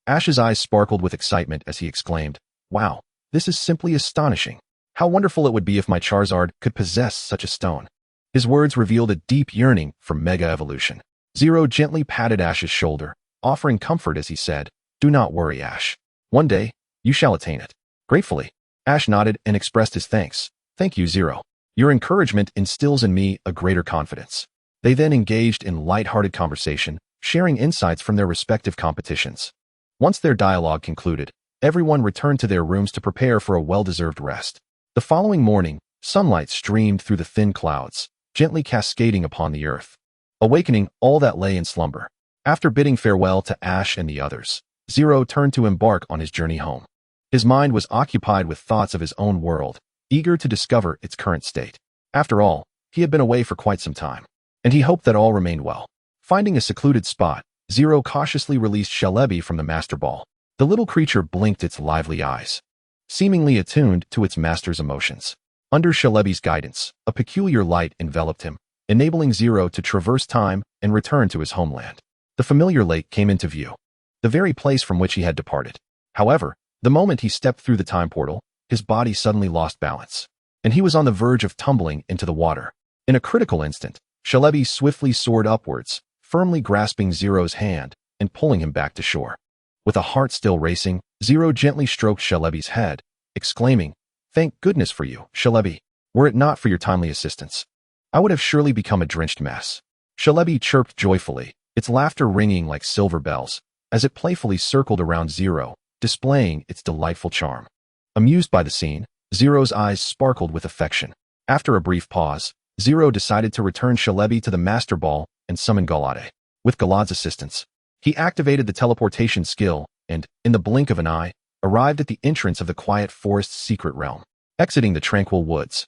Speaker 2: Ash's eyes sparkled with excitement as he exclaimed, "Wow, this is simply astonishing. How wonderful it would be if my Charizard could possess such a stone." His words revealed a deep yearning for Mega Evolution. Zero gently patted Ash's shoulder, offering comfort as he said, "Do not worry, Ash. One day, you shall attain it." Gratefully, Ash nodded and expressed his thanks. "Thank you, Zero. Your encouragement instills in me a greater confidence." They then engaged in light-hearted conversation, sharing insights from their respective competitions. Once their dialogue concluded, everyone returned to their rooms to prepare for a well-deserved rest. The following morning, sunlight streamed through the thin clouds, gently cascading upon the earth, awakening all that lay in slumber. After bidding farewell to Ash and the others, Zero turned to embark on his journey home. His mind was occupied with thoughts of his own world, eager to discover its current state. After all, he had been away for quite some time, and he hoped that all remained well. Finding a secluded spot, Zero cautiously released Celebi from the Master Ball. The little creature blinked its lively eyes, seemingly attuned to its master's emotions. Under Celebi's guidance, a peculiar light enveloped him, enabling Zero to traverse time and return to his homeland. The familiar lake came into view, the very place from which he had departed. However, the moment he stepped through the time portal, his body suddenly lost balance, and he was on the verge of tumbling into the water. In a critical instant, Celebi swiftly soared upwards, firmly grasping Zero's hand and pulling him back to shore. With a heart still racing, Zero gently stroked Celebi's head, exclaiming, "Thank goodness for you, Celebi. Were it not for your timely assistance, I would have surely become a drenched mess." Celebi chirped joyfully, its laughter ringing like silver bells, as it playfully circled around Zero, displaying its delightful charm. Amused by the scene, Zero's eyes sparkled with affection. After a brief pause, Zero decided to return Celebi to the Master Ball and summon Galade. With Galade's assistance, He activated the teleportation skill and, in the blink of an eye, arrived at the entrance of the quiet forest's secret realm, exiting the tranquil woods.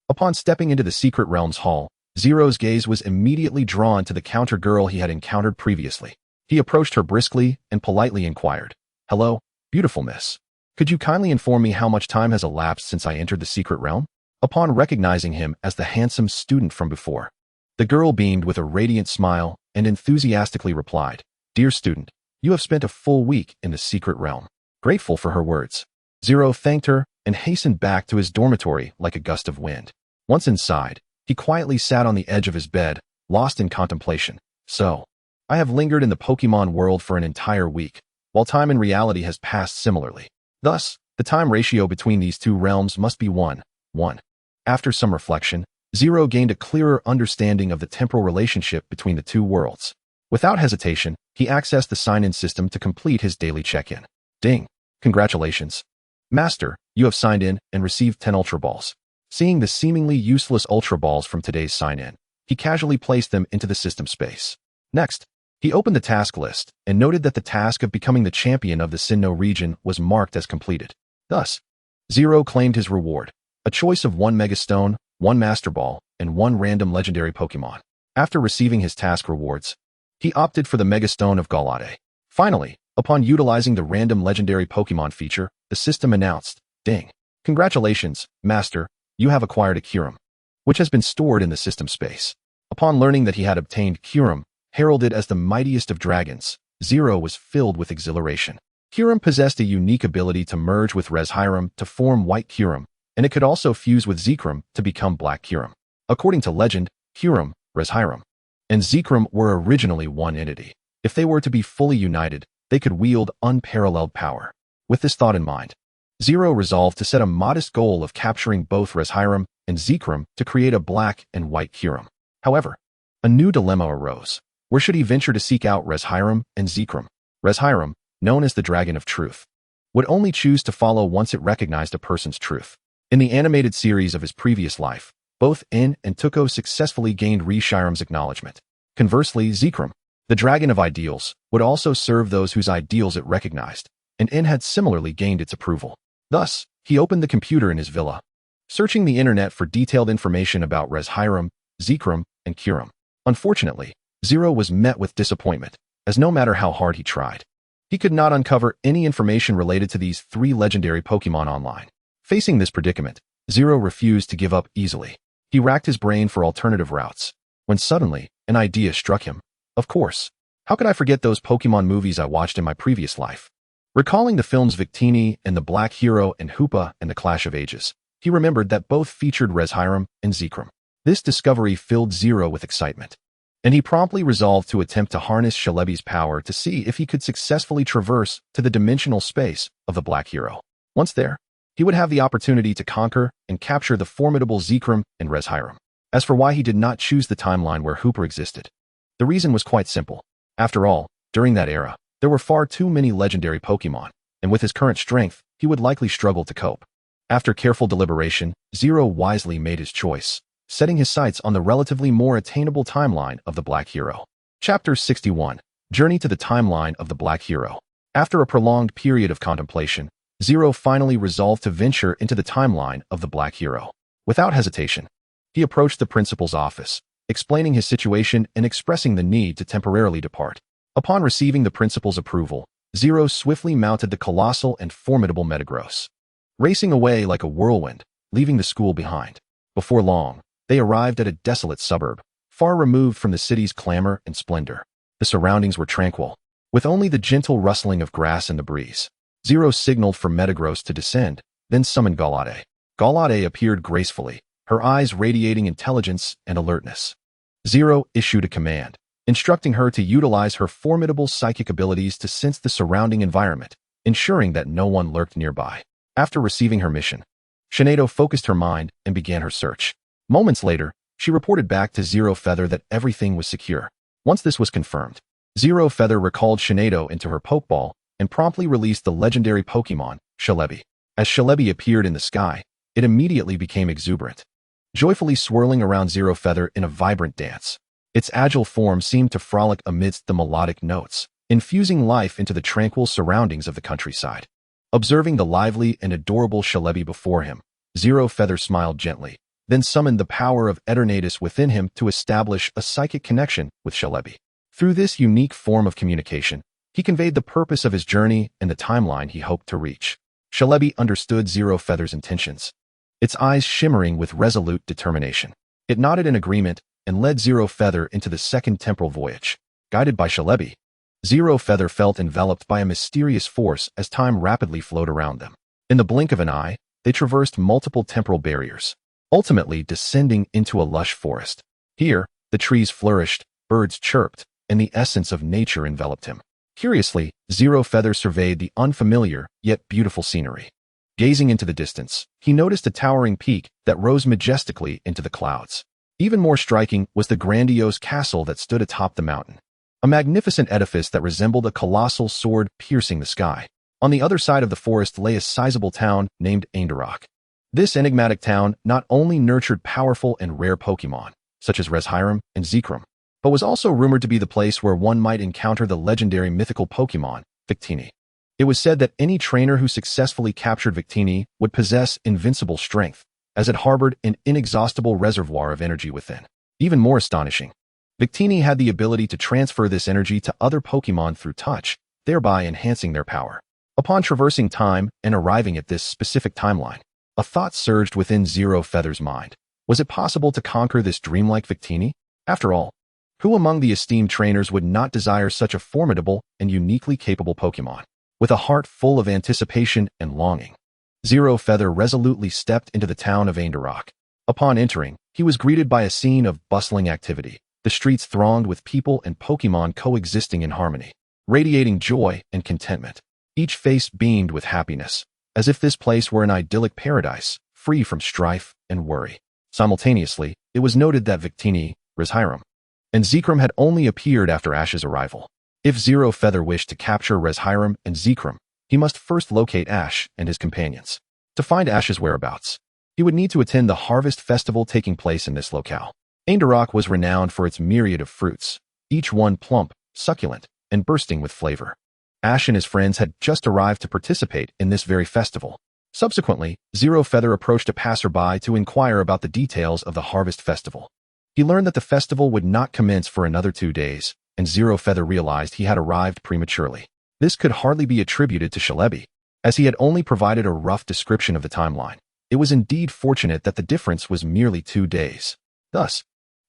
Speaker 2: Upon stepping into the secret realm's hall, Zero's gaze was immediately drawn to the counter girl he had encountered previously. He approached her briskly and politely inquired, "Hello, beautiful miss. Could you kindly inform me how much time has elapsed since I entered the secret realm?" Upon recognizing him as the handsome student from before, the girl beamed with a radiant smile and enthusiastically replied, "Dear student, you have spent a full week in the secret realm." Grateful for her words, Zero thanked her and hastened back to his dormitory like a gust of wind. Once inside, he quietly sat on the edge of his bed, lost in contemplation. So, I have lingered in the Pokemon world for an entire week, while time in reality has passed similarly. Thus, the time ratio between these two realms must be 1:1. After some reflection, Zero gained a clearer understanding of the temporal relationship between the two worlds. Without hesitation, he accessed the sign-in system to complete his daily check-in. Ding! Congratulations. Master, you have signed in and received 10 Ultra Balls. Seeing the seemingly useless Ultra Balls from today's sign-in, he casually placed them into the system space. Next, he opened the task list and noted that the task of becoming the champion of the Sinnoh region was marked as completed. Thus, Zero claimed his reward, a choice of 1 Mega Stone, 1 Master Ball, and 1 random legendary Pokemon. After receiving his task rewards, he opted for the Mega Stone of Galade. Finally, upon utilizing the random legendary Pokemon feature, the system announced, "Ding! Congratulations, Master, you have acquired a Kyurem," which has been stored in the system space. Upon learning that he had obtained Kyurem, heralded as the mightiest of dragons, Zero was filled with exhilaration. Kyurem possessed a unique ability to merge with Reshiram to form White Kyurem, and it could also fuse with Zekrom to become Black Kyurem. According to legend, Kyurem, Reshiram, and Zekrom were originally one entity. If they were to be fully united, they could wield unparalleled power. With this thought in mind, Zero resolved to set a modest goal of capturing both Reshiram and Zekrom to create a Black and White Kyurem. However, a new dilemma arose. Where should he venture to seek out Reshiram and Zekrom? Reshiram, known as the Dragon of Truth, would only choose to follow once it recognized a person's truth. In the animated series of his previous life, both In and Tuko successfully gained Reshiram's acknowledgement. Conversely, Zekrom, the Dragon of Ideals, would also serve those whose ideals it recognized, and In had similarly gained its approval. Thus, he opened the computer in his villa, searching the internet for detailed information about Reshiram, Zekrom, and Kyurem. Unfortunately, Zero was met with disappointment, as no matter how hard he tried, he could not uncover any information related to these 3 legendary Pokemon online. Facing this predicament, Zero refused to give up easily. He racked his brain for alternative routes, when suddenly, an idea struck him. Of course, how could I forget those Pokemon movies I watched in my previous life? Recalling the films Victini and the Black Hero and Hoopa and the Clash of Ages, he remembered that both featured Reshiram and Zekrom. This discovery filled Zero with excitement, and he promptly resolved to attempt to harness Shelebi's power to see if he could successfully traverse to the dimensional space of the Black Hero. Once there, he would have the opportunity to conquer and capture the formidable Zekrom and Reshiram. As for why he did not choose the timeline where Hooper existed, the reason was quite simple. After all, during that era, there were far too many legendary Pokemon, and with his current strength, he would likely struggle to cope. After careful deliberation, Zero wisely made his choice, setting his sights on the relatively more attainable timeline of the Black Hero. Chapter 61. Journey to the Timeline of the Black Hero. After a prolonged period of contemplation, Zero finally resolved to venture into the timeline of the Black Hero. Without hesitation, he approached the principal's office, explaining his situation and expressing the need to temporarily depart. Upon receiving the principal's approval, Zero swiftly mounted the colossal and formidable Metagross, racing away like a whirlwind, leaving the school behind. Before long, they arrived at a desolate suburb, far removed from the city's clamor and splendor. The surroundings were tranquil, with only the gentle rustling of grass in the breeze. Zero signaled for Metagross to descend, then summoned Galade. Galade appeared gracefully, her eyes radiating intelligence and alertness. Zero issued a command, instructing her to utilize her formidable psychic abilities to sense the surrounding environment, ensuring that no one lurked nearby. After receiving her mission, Shinedo focused her mind and began her search. Moments later, she reported back to Zero Feather that everything was secure. Once this was confirmed, Zero Feather recalled Shinedo into her Pokeball and promptly released the legendary Pokemon, Shelebi. As Shelebi appeared in the sky, it immediately became exuberant, joyfully swirling around Zero Feather in a vibrant dance. Its agile form seemed to frolic amidst the melodic notes, infusing life into the tranquil surroundings of the countryside. Observing the lively and adorable Shalebi before him, Zero Feather smiled gently, then summoned the power of Eternatus within him to establish a psychic connection with Shalebi. Through this unique form of communication, he conveyed the purpose of his journey and the timeline he hoped to reach. Shalebi understood Zero Feather's intentions, its eyes shimmering with resolute determination. It nodded in agreement and led Zero Feather into the second temporal voyage. Guided by Shalebi, Zero Feather felt enveloped by a mysterious force as time rapidly flowed around them. In the blink of an eye, they traversed multiple temporal barriers, ultimately descending into a lush forest. Here, the trees flourished, birds chirped, and the essence of nature enveloped him. Curiously, Zero Feather surveyed the unfamiliar yet beautiful scenery. Gazing into the distance, he noticed a towering peak that rose majestically into the clouds. Even more striking was the grandiose castle that stood atop the mountain, a magnificent edifice that resembled a colossal sword piercing the sky. On the other side of the forest lay a sizable town named Aindaroc. This enigmatic town not only nurtured powerful and rare Pokémon, such as Reshiram and Zekrom, but was also rumored to be the place where one might encounter the legendary mythical Pokémon, Victini. It was said that any trainer who successfully captured Victini would possess invincible strength, as it harbored an inexhaustible reservoir of energy within. Even more astonishing, Victini had the ability to transfer this energy to other Pokémon through touch, thereby enhancing their power. Upon traversing time and arriving at this specific timeline, a thought surged within Zero Feather's mind. Was it possible to conquer this dreamlike Victini? After all, who among the esteemed trainers would not desire such a formidable and uniquely capable Pokémon? With a heart full of anticipation and longing, Zero Feather resolutely stepped into the town of Aindaroc. Upon entering, he was greeted by a scene of bustling activity. The streets thronged with people and Pokémon coexisting in harmony, radiating joy and contentment. Each face beamed with happiness, as if this place were an idyllic paradise, free from strife and worry. Simultaneously, it was noted that Victini, Reshiram, and Zekrom had only appeared after Ash's arrival. If Zero Feather wished to capture Reshiram and Zekrom, he must first locate Ash and his companions. To find Ash's whereabouts, he would need to attend the harvest festival taking place in this locale. Aindaroc was renowned for its myriad of fruits, each one plump, succulent, and bursting with flavor. Ash and his friends had just arrived to participate in this very festival. Subsequently, Zero Feather approached a passerby to inquire about the details of the harvest festival. He learned that the festival would not commence for another 2 days, and Zero Feather realized he had arrived prematurely. This could hardly be attributed to Shalebi, as he had only provided a rough description of the timeline. It was indeed fortunate that the difference was merely 2 days. Thus,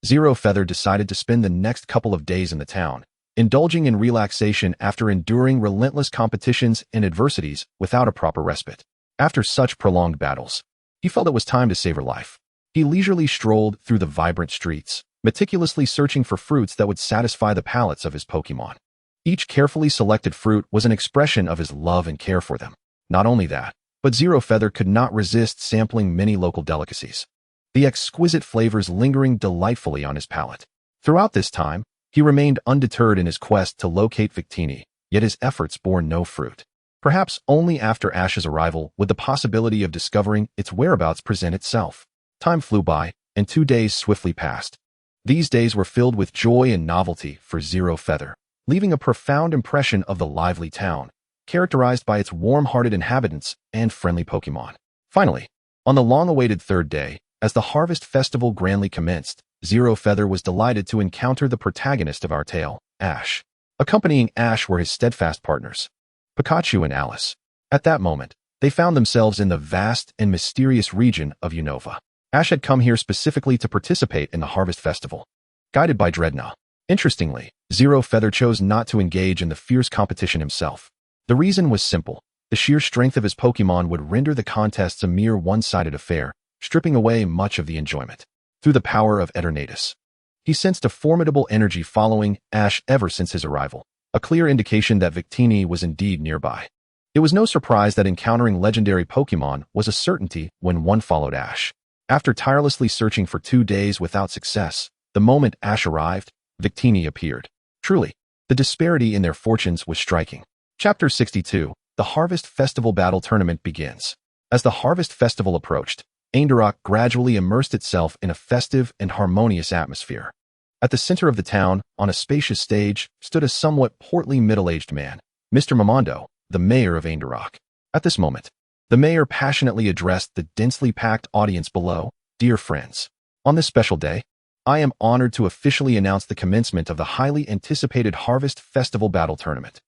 Speaker 2: Zero Feather decided to spend the next couple of days in the town, indulging in relaxation after enduring relentless competitions and adversities without a proper respite. After such prolonged battles, he felt it was time to savor life. He leisurely strolled through the vibrant streets, meticulously searching for fruits that would satisfy the palates of his Pokémon. Each carefully selected fruit was an expression of his love and care for them. Not only that, but Zero Feather could not resist sampling many local delicacies, the exquisite flavors lingering delightfully on his palate. Throughout this time, he remained undeterred in his quest to locate Victini, yet his efforts bore no fruit. Perhaps only after Ash's arrival would the possibility of discovering its whereabouts present itself. Time flew by, and 2 days swiftly passed. These days were filled with joy and novelty for Zero Feather, leaving a profound impression of the lively town, characterized by its warm-hearted inhabitants and friendly Pokémon. Finally, on the long-awaited 3rd day, as the harvest festival grandly commenced, Zero Feather was delighted to encounter the protagonist of our tale, Ash. Accompanying Ash were his steadfast partners, Pikachu and Alice. At that moment, they found themselves in the vast and mysterious region of Unova. Ash had come here specifically to participate in the harvest festival, guided by Dreadnought. Interestingly, Zero Feather chose not to engage in the fierce competition himself. The reason was simple. The sheer strength of his Pokémon would render the contests a mere one-sided affair, stripping away much of the enjoyment. Through the power of Eternatus, he sensed a formidable energy following Ash ever since his arrival, a clear indication that Victini was indeed nearby. It was no surprise that encountering legendary Pokémon was a certainty when one followed Ash. After tirelessly searching for 2 days without success, the moment Ash arrived, Victini appeared. Truly, the disparity in their fortunes was striking. Chapter 62, The Harvest Festival Battle Tournament begins. As the Harvest Festival approached, Aindaroc gradually immersed itself in a festive and harmonious atmosphere. At the center of the town, on a spacious stage, stood a somewhat portly middle-aged man, Mr. Momondo, the mayor of Aindarok. At this moment, the mayor passionately addressed the densely packed audience below. Dear friends, on this special day, I am honored to officially announce the commencement of the highly anticipated Harvest Festival Battle Tournament.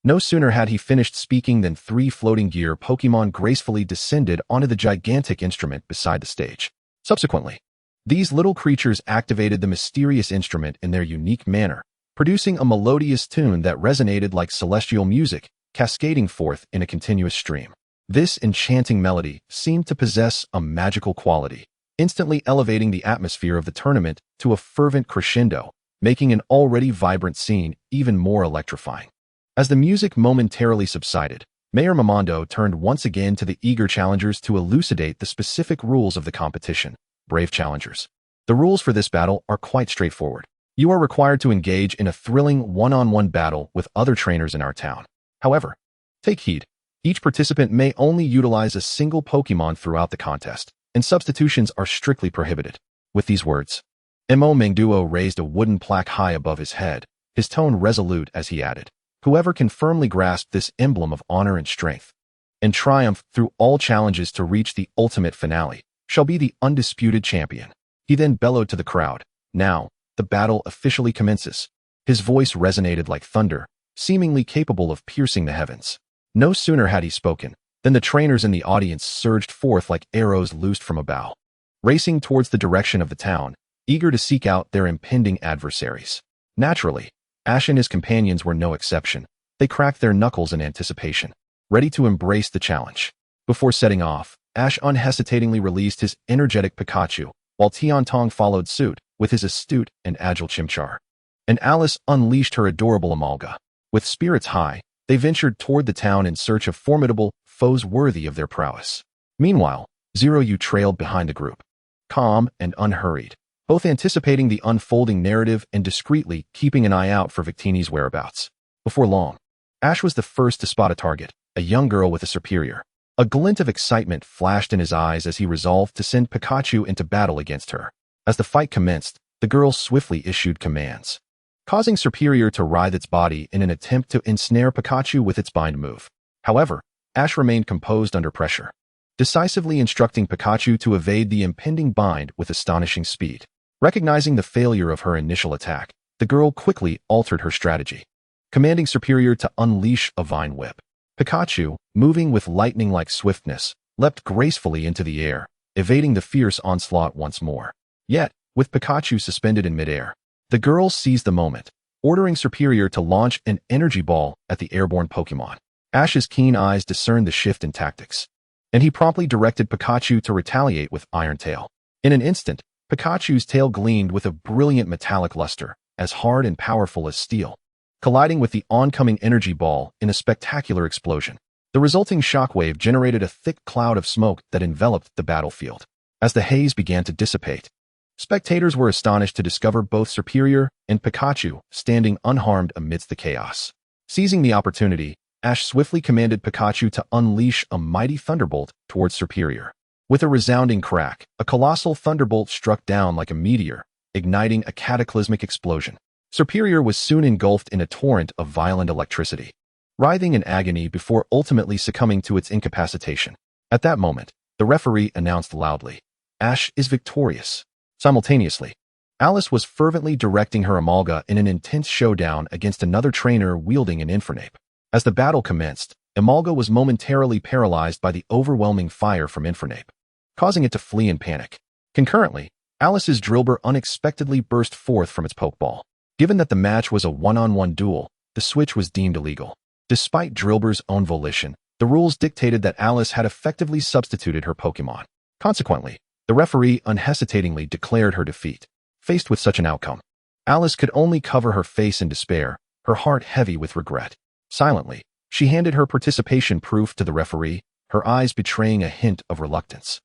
Speaker 2: No sooner had he finished speaking than 3 floating gear Pokemon gracefully descended onto the gigantic instrument beside the stage. Subsequently, these little creatures activated the mysterious instrument in their unique manner, producing a melodious tune that resonated like celestial music, cascading forth in a continuous stream. This enchanting melody seemed to possess a magical quality, instantly elevating the atmosphere of the tournament to a fervent crescendo, making an already vibrant scene even more electrifying. As the music momentarily subsided, Mayor Momondo turned once again to the eager challengers to elucidate the specific rules of the competition. Brave challengers, the rules for this battle are quite straightforward. You are required to engage in a thrilling one-on-one battle with other trainers in our town. However, take heed. Each participant may only utilize a single Pokemon throughout the contest, and substitutions are strictly prohibited. With these words, Mo Mengduo raised a wooden plaque high above his head, his tone resolute as he added, "Whoever can firmly grasp this emblem of honor and strength, and triumph through all challenges to reach the ultimate finale, shall be the undisputed champion." He then bellowed to the crowd, "Now, the battle officially commences." His voice resonated like thunder, seemingly capable of piercing the heavens. No sooner had he spoken than the trainers in the audience surged forth like arrows loosed from a bow, racing towards the direction of the town, eager to seek out their impending adversaries. Naturally, Ash and his companions were no exception. They cracked their knuckles in anticipation, ready to embrace the challenge. Before setting off, Ash unhesitatingly released his energetic Pikachu, while Tiantong followed suit with his astute and agile Chimchar. And Alice unleashed her adorable Amalga. With spirits high, they ventured toward the town in search of formidable foes worthy of their prowess. Meanwhile, Zeroyu trailed behind the group, calm and unhurried, both anticipating the unfolding narrative and discreetly keeping an eye out for Victini's whereabouts. Before long, Ash was the first to spot a target, a young girl with a superior. A glint of excitement flashed in his eyes as he resolved to send Pikachu into battle against her. As the fight commenced, the girl swiftly issued commands, causing Superior to writhe its body in an attempt to ensnare Pikachu with its bind move. However, Ash remained composed under pressure, decisively instructing Pikachu to evade the impending bind with astonishing speed. Recognizing the failure of her initial attack, the girl quickly altered her strategy, commanding Superior to unleash a Vine Whip. Pikachu, moving with lightning-like swiftness, leapt gracefully into the air, evading the fierce onslaught once more. Yet, with Pikachu suspended in midair, the girl seized the moment, ordering Superior to launch an energy ball at the airborne Pokemon. Ash's keen eyes discerned the shift in tactics, and he promptly directed Pikachu to retaliate with Iron Tail. In an instant, Pikachu's tail gleamed with a brilliant metallic luster, as hard and powerful as steel, colliding with the oncoming energy ball in a spectacular explosion. The resulting shockwave generated a thick cloud of smoke that enveloped the battlefield. As the haze began to dissipate, spectators were astonished to discover both Superior and Pikachu standing unharmed amidst the chaos. Seizing the opportunity, Ash swiftly commanded Pikachu to unleash a mighty thunderbolt towards Superior. With a resounding crack, a colossal thunderbolt struck down like a meteor, igniting a cataclysmic explosion. Superior was soon engulfed in a torrent of violent electricity, writhing in agony before ultimately succumbing to its incapacitation. At that moment, the referee announced loudly, "Ash is victorious." Simultaneously, Alice was fervently directing her Amalga in an intense showdown against another trainer wielding an Infernape. As the battle commenced, Amalga was momentarily paralyzed by the overwhelming fire from Infernape, causing it to flee in panic. Concurrently, Alice's Drillbur unexpectedly burst forth from its Pokeball. Given that the match was a one-on-one duel, the switch was deemed illegal. Despite Drillbur's own volition, the rules dictated that Alice had effectively substituted her Pokemon. Consequently, the referee unhesitatingly declared her defeat. Faced with such an outcome, Alice could only cover her face in despair, her heart heavy with regret. Silently, she handed her participation proof to the referee, her eyes betraying a hint of reluctance.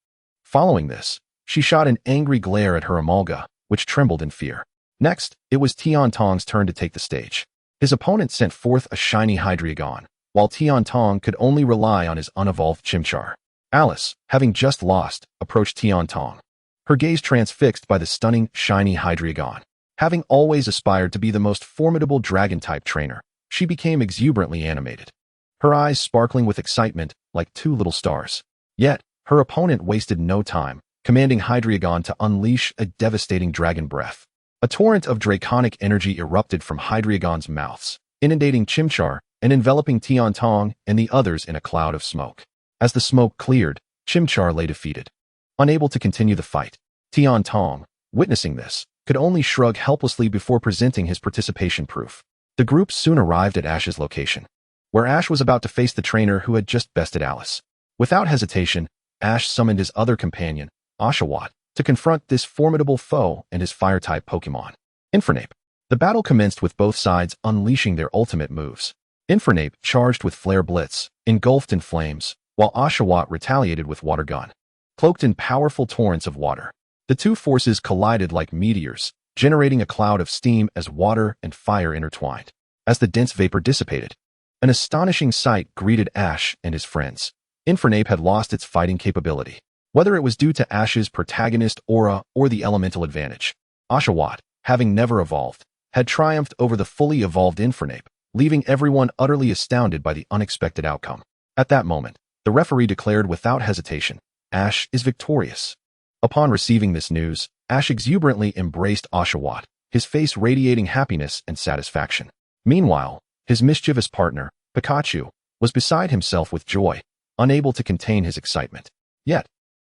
Speaker 2: Following this, she shot an angry glare at her Amalga, which trembled in fear. Next, it was Tiantong's turn to take the stage. His opponent sent forth a shiny Hydreigon, while Tiantong could only rely on his unevolved Chimchar. Alice, having just lost, approached Tiantong, her gaze transfixed by the stunning shiny Hydreigon. Having always aspired to be the most formidable dragon-type trainer, she became exuberantly animated, her eyes sparkling with excitement like two little stars. Yet, her opponent wasted no time, commanding Hydreigon to unleash a devastating dragon breath. A torrent of draconic energy erupted from Hydreigon's mouths, inundating Chimchar and enveloping Tiantong and the others in a cloud of smoke. As the smoke cleared, Chimchar lay defeated. Unable to continue the fight, Tiantong, witnessing this, could only shrug helplessly before presenting his participation proof. The group soon arrived at Ash's location, where Ash was about to face the trainer who had just bested Alice. Without hesitation, Ash summoned his other companion, Oshawott, to confront this formidable foe and his fire-type Pokémon, Infernape. The battle commenced with both sides unleashing their ultimate moves. Infernape charged with Flare Blitz, engulfed in flames, while Oshawott retaliated with Water Gun, cloaked in powerful torrents of water. The two forces collided like meteors, generating a cloud of steam as water and fire intertwined. As the dense vapor dissipated, an astonishing sight greeted Ash and his friends. Infernape had lost its fighting capability, whether it was due to Ash's protagonist aura or the elemental advantage. Oshawott, having never evolved, had triumphed over the fully evolved Infernape, leaving everyone utterly astounded by the unexpected outcome. At that moment, the referee declared without hesitation, Ash is victorious. Upon receiving this news, Ash exuberantly embraced Oshawott, his face radiating happiness and satisfaction. Meanwhile, his mischievous partner, Pikachu, was beside himself with joy, unable to contain his excitement. Yet,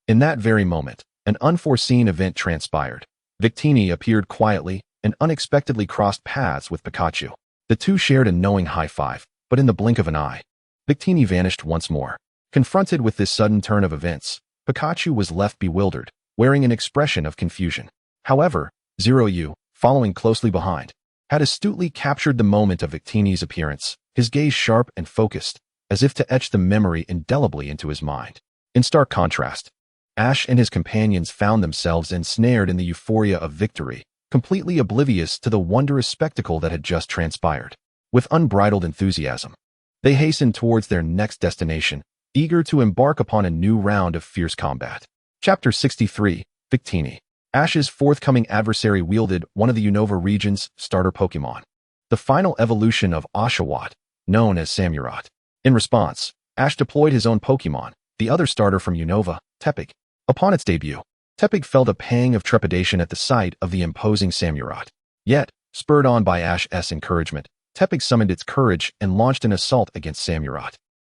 Speaker 2: in that very moment, an unforeseen event transpired. Victini appeared quietly and unexpectedly crossed paths with Pikachu. The two shared a knowing high-five, but in the blink of an eye, Victini vanished once more. Confronted with this sudden turn of events, Pikachu was left bewildered, wearing an expression of confusion. However, Zeroyu, following closely behind, had astutely captured the moment of Victini's appearance, his gaze sharp and focused, as if to etch the memory indelibly into his mind. In stark contrast, Ash and his companions found themselves ensnared in the euphoria of victory, completely oblivious to the wondrous spectacle that had just transpired. With unbridled enthusiasm, they hastened towards their next destination, eager to embark upon a new round of fierce combat. Chapter 63, Victini. Ash's forthcoming adversary wielded one of the Unova region's starter Pokémon, the final evolution of Oshawott, known as Samurott. In response, Ash deployed his own Pokémon, the other starter from Unova, Tepig. Upon its debut, Tepig felt a pang of trepidation at the sight of the imposing Samurott. Yet, spurred on by Ash's encouragement, Tepig summoned its courage and launched an assault against Samurott.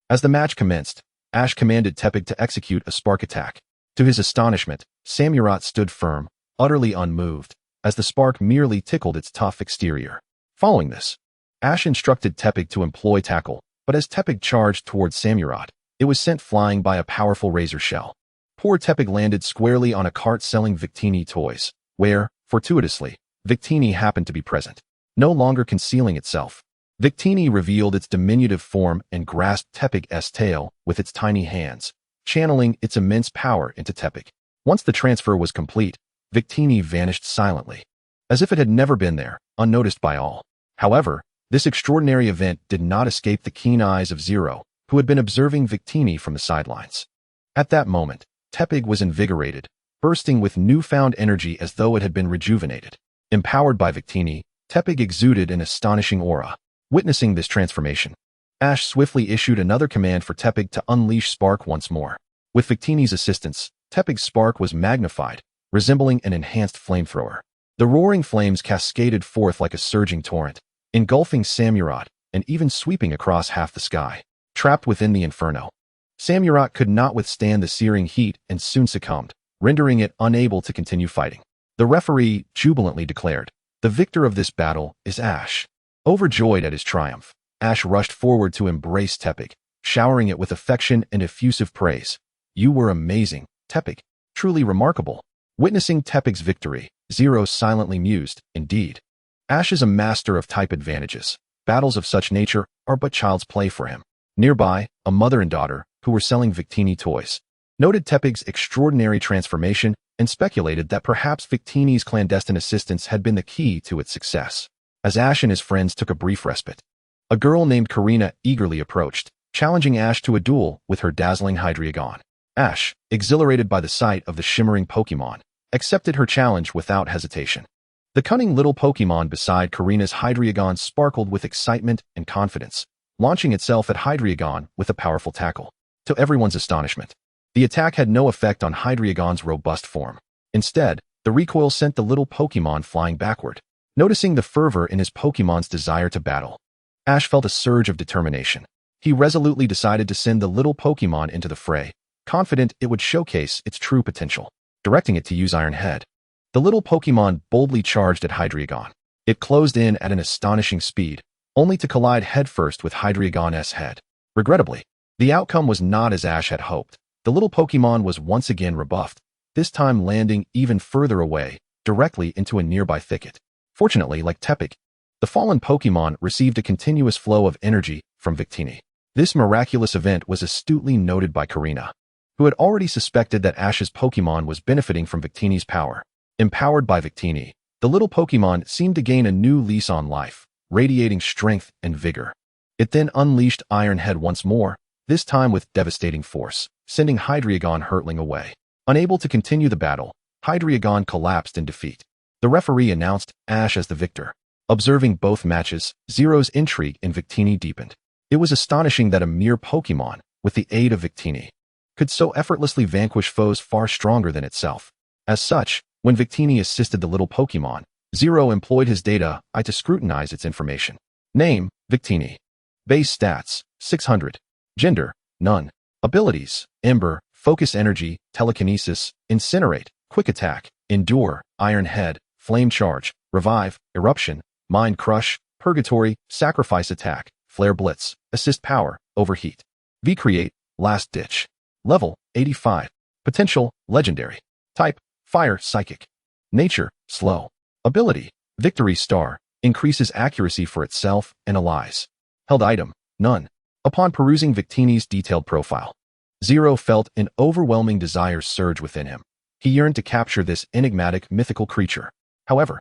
Speaker 2: As the match commenced, Ash commanded Tepig to execute a spark attack. To his astonishment, Samurott stood firm, utterly unmoved, as the spark merely tickled its tough exterior. Following this, Ash instructed Tepig to employ Tackle, but as Tepig charged towards Samurott, it was sent flying by a powerful razor shell. Poor Tepig landed squarely on a cart selling Victini toys, where, fortuitously, Victini happened to be present. No longer concealing itself, Victini revealed its diminutive form and grasped Tepig's tail with its tiny hands, channeling its immense power into Tepig. Once the transfer was complete, Victini vanished silently, as if it had never been there, unnoticed by all. However, this extraordinary event did not escape the keen eyes of Zero, who had been observing Victini from the sidelines. At that moment, Tepig was invigorated, bursting with newfound energy as though it had been rejuvenated. Empowered by Victini, Tepig exuded an astonishing aura. Witnessing this transformation, Ash swiftly issued another command for Tepig to unleash Spark once more. With Victini's assistance, Tepig's Spark was magnified, resembling an enhanced flamethrower. The roaring flames cascaded forth like a surging torrent, engulfing Samurott and even sweeping across half the sky. Trapped within the inferno, Samurott could not withstand the searing heat and soon succumbed, rendering it unable to continue fighting. The referee jubilantly declared, "The victor of this battle is Ash." Overjoyed at his triumph, Ash rushed forward to embrace Tepig, showering it with affection and effusive praise. "You were amazing, Tepig. Truly remarkable." Witnessing Tepig's victory, Zero silently mused, "Indeed, Ash is a master of type advantages. Battles of such nature are but child's play for him." Nearby, a mother and daughter, who were selling Victini toys, noted Tepig's extraordinary transformation and speculated that perhaps Victini's clandestine assistance had been the key to its success. As Ash and his friends took a brief respite, a girl named Karina eagerly approached, challenging Ash to a duel with her dazzling Hydreigon. Ash, exhilarated by the sight of the shimmering Pokémon, accepted her challenge without hesitation. The cunning little Pokemon beside Karina's Hydreigon sparkled with excitement and confidence, launching itself at Hydreigon with a powerful tackle. To everyone's astonishment, the attack had no effect on Hydreigon's robust form. Instead, the recoil sent the little Pokemon flying backward. Noticing the fervor in his Pokemon's desire to battle, Ash felt a surge of determination. He resolutely decided to send the little Pokemon into the fray, confident it would showcase its true potential. Directing it to use Iron Head, the little Pokemon boldly charged at Hydreigon. It closed in at an astonishing speed, only to collide headfirst with Hydreigon's head. Regrettably, the outcome was not as Ash had hoped. The little Pokemon was once again rebuffed, this time landing even further away, directly into a nearby thicket. Fortunately, like Tepig, the fallen Pokemon received a continuous flow of energy from Victini. This miraculous event was astutely noted by Karina, who had already suspected that Ash's Pokemon was benefiting from Victini's power. Empowered by Victini, the little Pokemon seemed to gain a new lease on life, radiating strength and vigor. It then unleashed Iron Head once more, this time with devastating force, sending Hydreigon hurtling away. Unable to continue the battle, Hydreigon collapsed in defeat. The referee announced Ash as the victor. Observing both matches, Zero's intrigue in Victini deepened. It was astonishing that a mere Pokemon, with the aid of Victini, could so effortlessly vanquish foes far stronger than itself. As such, when Victini assisted the little Pokemon, Zero employed his data eye to scrutinize its information. Name, Victini. Base stats, 600. Gender, none. Abilities, Ember, Focus Energy, Telekinesis, Incinerate, Quick Attack, Endure, Iron Head, Flame Charge, Revive, Eruption, Mind Crush, Purgatory, Sacrifice Attack, Flare Blitz, Assist Power, Overheat. V-Create, Last Ditch. Level, 85. Potential, Legendary. Type, Fire, Psychic. Nature, Slow. Ability, Victory Star, increases accuracy for itself and allies. Held item, none. Upon perusing Victini's detailed profile, Zero felt an overwhelming desire surge within him. He yearned to capture this enigmatic mythical creature. However,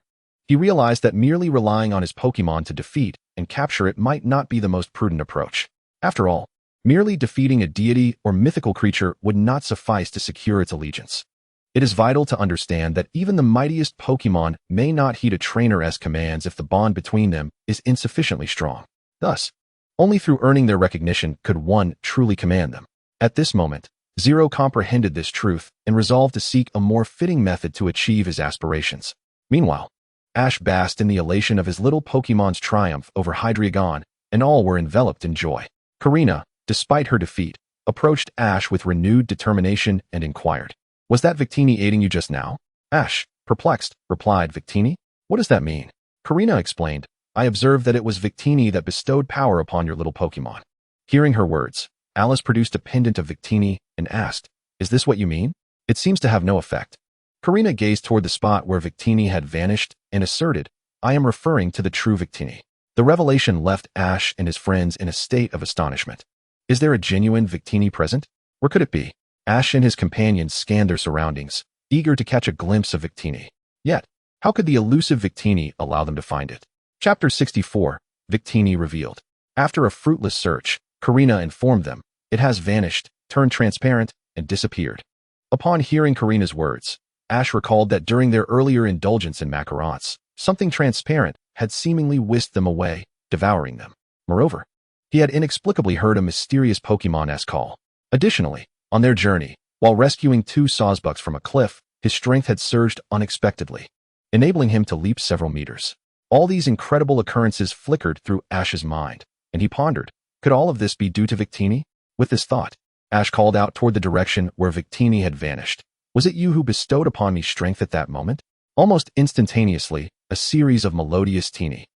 Speaker 2: he realized that merely relying on his Pokemon to defeat and capture it might not be the most prudent approach. After all, merely defeating a deity or mythical creature would not suffice to secure its allegiance. It is vital to understand that even the mightiest Pokemon may not heed a trainer's commands if the bond between them is insufficiently strong. Thus, only through earning their recognition could one truly command them. At this moment, Zero comprehended this truth and resolved to seek a more fitting method to achieve his aspirations. Meanwhile, Ash basked in the elation of his little Pokemon's triumph over Hydreigon, and all were enveloped in joy. Karina, despite her defeat, approached Ash with renewed determination and inquired, "Was that Victini aiding you just now?" Ash, perplexed, replied, "Victini? What does that mean?" Karina explained, "I observed that it was Victini that bestowed power upon your little Pokemon." Hearing her words, Alice produced a pendant of Victini and asked, "Is this what you mean? It seems to have no effect." Karina gazed toward the spot where Victini had vanished and asserted, "I am referring to the true Victini." The revelation left Ash and his friends in a state of astonishment. Is there a genuine Victini present? Where could it be? Ash and his companions scanned their surroundings, eager to catch a glimpse of Victini. Yet, how could the elusive Victini allow them to find it? Chapter 64, Victini Revealed. After a fruitless search, Karina informed them, it has vanished, turned transparent, and disappeared. Upon hearing Karina's words, Ash recalled that during their earlier indulgence in macarons, something transparent had seemingly whisked them away, devouring them. Moreover, he had inexplicably heard a mysterious Pokemon-esque call. Additionally, on their journey, while rescuing two Sawsbucks from a cliff, his strength had surged unexpectedly, enabling him to leap several meters. All these incredible occurrences flickered through Ash's mind, and he pondered, could all of this be due to Victini? With this thought, Ash called out toward the direction where Victini had vanished. "Was it you who bestowed upon me strength at that moment?" Almost instantaneously, a series of melodious teeny